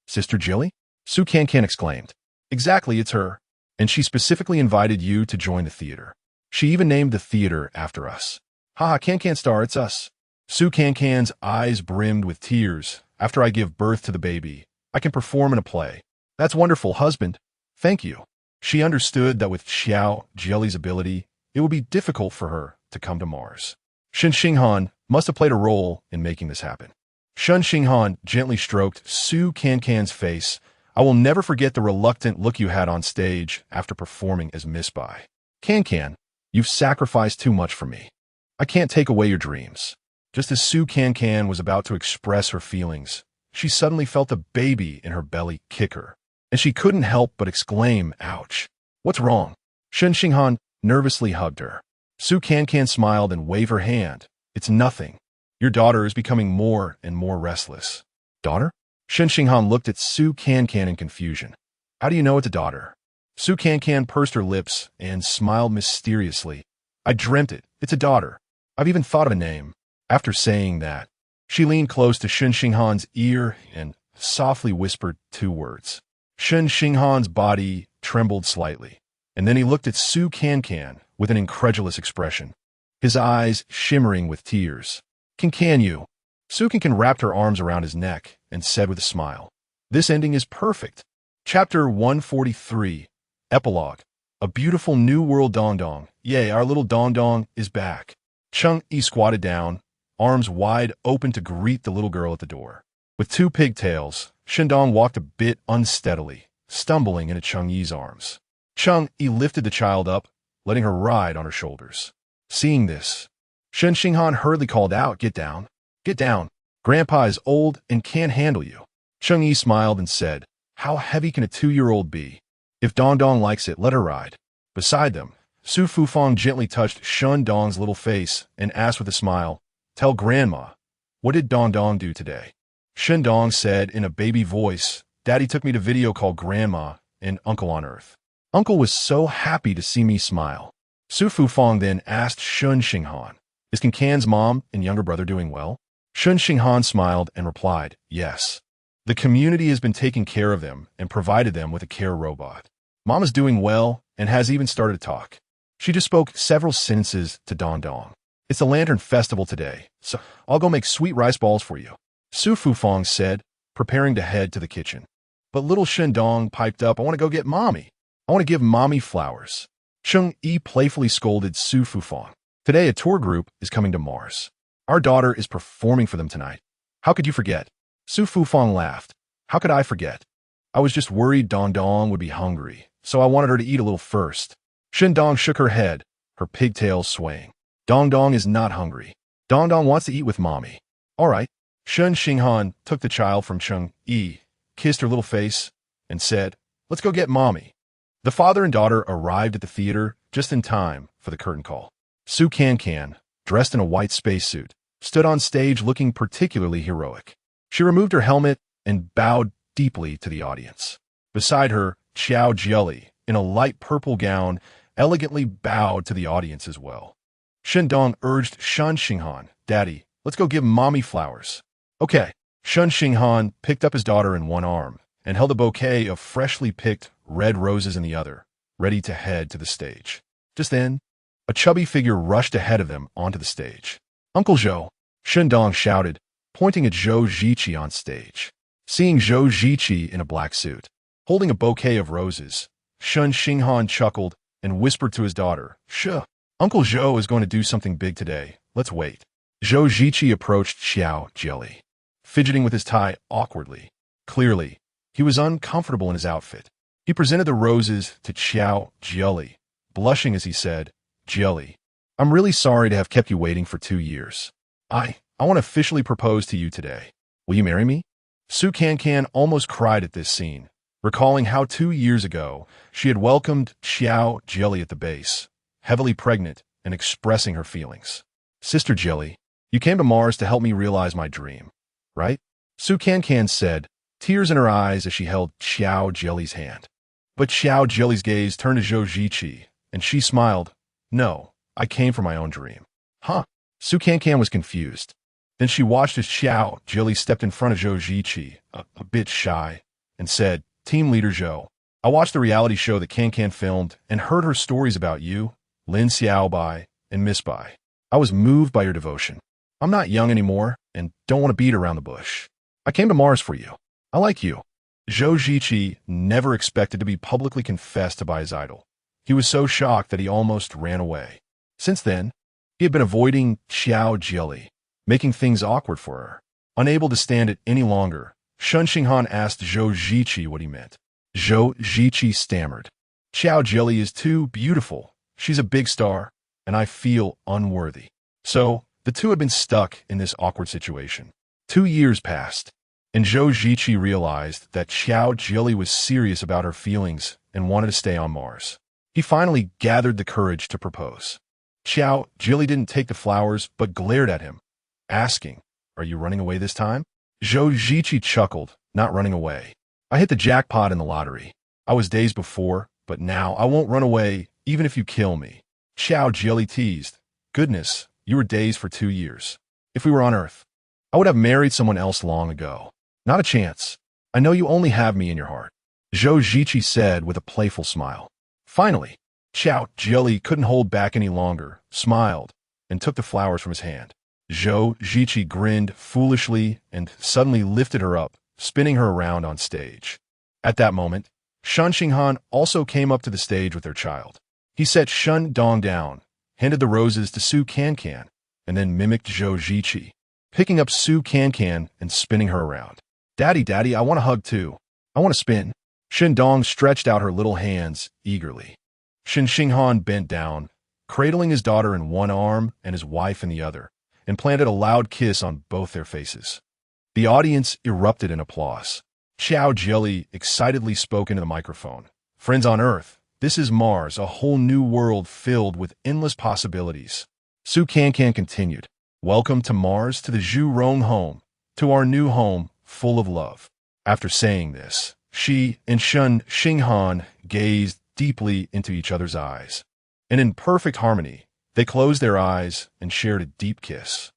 Sister Jilly? Cancan exclaimed. Exactly, it's her, and she specifically invited you to join the theater. She even named the theater after us. Haha, Cancan Star, it's us. Cancan's eyes brimmed with tears. After I give birth to the baby, I can perform in a play. That's wonderful, husband. Thank you. She understood that with Xiao Jelly's ability, it would be difficult for her to come to Mars. Shen Xinghan must have played a role in making this happen. Shen Xinghan gently stroked Cancan's face. I will never forget the reluctant look you had on stage after performing as Miss Bai. Cancan, you've sacrificed too much for me. I can't take away your dreams. Just as Cancan was about to express her feelings, she suddenly felt a baby in her belly kick her, and she couldn't help but exclaim, ouch. What's wrong? Shen Xinghan nervously hugged her. Cancan smiled and waved her hand. It's nothing. Your daughter is becoming more and more restless. Daughter? Shen Xinghan looked at Cancan in confusion. How do you know it's a daughter? Cancan pursed her lips and smiled mysteriously. I dreamt it. It's a daughter. I've even thought of a name. After saying that, she leaned close to Shen Xinghan's ear and softly whispered 2 words. Shen Xinghan's body trembled slightly, and then he looked at Cancan with an incredulous expression, his eyes shimmering with tears. Can you? Cancan wrapped her arms around his neck and said with a smile, This ending is perfect. Chapter 143, Epilogue. A beautiful new world Dong. Yay, our little Dong is back. Cheng-Yi squatted down, arms wide open to greet the little girl at the door. With 2 pigtails, Shendong walked a bit unsteadily, stumbling into Cheng-Yi's arms. Cheng-Yi lifted the child up, letting her ride on her shoulders. Seeing this, Shen Xinghan hurriedly called out, Get down. Get down. Grandpa is old and can't handle you. Cheng-Yi smiled and said, How heavy can a 2-year-old be? If Dong likes it, let her ride. Beside them, Su Fufang gently touched Shen Dong's little face and asked with a smile, Tell Grandma, what did Dong do today? Shen Dong said in a baby voice, Daddy took me to video call Grandma and Uncle on Earth. Uncle was so happy to see me smile. Su Fufang then asked Shen Xinghan, Is Cancan's mom and younger brother doing well? Shen Xinghan smiled and replied, Yes. The community has been taking care of them and provided them with a care robot. Mom is doing well and has even started to talk. She just spoke several sentences to Dong. It's the Lantern Festival today, so I'll go make sweet rice balls for you. Su Fufang said, preparing to head to the kitchen. But little Shen Dong piped up, I want to go get Mommy. I want to give Mommy flowers. Cheng Yi playfully scolded Su Fufang. Today a tour group is coming to Mars. Our daughter is performing for them tonight. How could you forget? Su Fufang laughed. How could I forget? I was just worried Dong Dong would be hungry, so I wanted her to eat a little first. Shen Dong shook her head, her pigtails swaying. Dong Dong is not hungry. Dong Dong wants to eat with Mommy. All right. Shen Xinghan took the child from Cheng Yi, kissed her little face, and said, let's go get Mommy. The father and daughter arrived at the theater just in time for the curtain call. Su Cancan, dressed in a white spacesuit, stood on stage looking particularly heroic. She removed her helmet and bowed deeply to the audience. Beside her, Xiao Jieli, in a light purple gown, elegantly bowed to the audience as well. Shen Dong urged Shen Xinghan, Daddy, let's go give Mommy flowers. Okay. Shen Xinghan picked up his daughter in one arm and held a bouquet of freshly picked red roses in the other, ready to head to the stage. Just then, a chubby figure rushed ahead of them onto the stage. Uncle Zhou, Shen Dong shouted, pointing at Zhou Ziqi on stage. Seeing Zhou Ziqi in a black suit, holding a bouquet of roses, Shen Xinghan chuckled and whispered to his daughter, Shuh, Uncle Zhou is going to do something big today. Let's wait. Zhou Ziqi approached Xiao Jieli, fidgeting with his tie awkwardly. Clearly, he was uncomfortable in his outfit. He presented the roses to Xiao Jieli, blushing as he said, Jieli, I'm really sorry to have kept you waiting for 2 years. I want to officially propose to you today. Will you marry me? Su Cancan almost cried at this scene, recalling how 2 years ago she had welcomed Xiao Jieli at the base, heavily pregnant and expressing her feelings. Sister Jieli, you came to Mars to help me realize my dream, right? Su Cancan said, tears in her eyes as she held Xiao Jieli's hand. But Xiao Jieli's gaze turned to Zhou Ziqi, and she smiled. No, I came for my own dream. Huh? Su Cancan was confused. Then she watched as Xiao Jieli stepped in front of Zhou Ziqi, a bit shy, and said, Team Leader Zhou, I watched the reality show that Cancan filmed and heard her stories about you, Lin Xiaobai, and Miss Bai. I was moved by your devotion. I'm not young anymore and don't want to beat around the bush. I came to Mars for you. I like you. Zhou Ziqi never expected to be publicly confessed to by his idol. He was so shocked that he almost ran away. Since then, he had been avoiding Xiao Jieli, making things awkward for her. Unable to stand it any longer, Shen Xinghan asked Zhou Ziqi what he meant. Zhou Ziqi stammered. Xiao Jieli is too beautiful. She's a big star, and I feel unworthy. So, the two had been stuck in this awkward situation. 2 years passed, and Zhou Ziqi realized that Xiao Jieli was serious about her feelings and wanted to stay on Mars. He finally gathered the courage to propose. Xiao Jieli didn't take the flowers but glared at him, asking, Are you running away this time? Zhou Ziqi chuckled, not running away. I hit the jackpot in the lottery. I was dazed before, but now I won't run away even if you kill me. Xiao Jieli teased. Goodness, you were dazed for 2 years. If we were on Earth, I would have married someone else long ago. Not a chance. I know you only have me in your heart. Zhou Ziqi said with a playful smile. Finally, Xiao Jieli couldn't hold back any longer, smiled, and took the flowers from his hand. Zhou Ziqi grinned foolishly and suddenly lifted her up, spinning her around on stage. At that moment, Shen Xinghan also came up to the stage with their child. He set Shen Dong down, handed the roses to Su Cancan, and then mimicked Zhou Ziqi, picking up Su Cancan and spinning her around. Daddy, Daddy, I want to hug too. I want to spin. Shen Dong stretched out her little hands eagerly. Shen Xinghan bent down, cradling his daughter in one arm and his wife in the other, and planted a loud kiss on both their faces. The audience erupted in applause. Xiao Jieli excitedly spoke into the microphone. Friends on Earth, this is Mars, a whole new world filled with endless possibilities. Su Cancan continued. Welcome to Mars, to the Zhu Rong home, to our new home full of love. After saying this, she and Shen Xinghan gazed deeply into each other's eyes, and in perfect harmony, they closed their eyes and shared a deep kiss.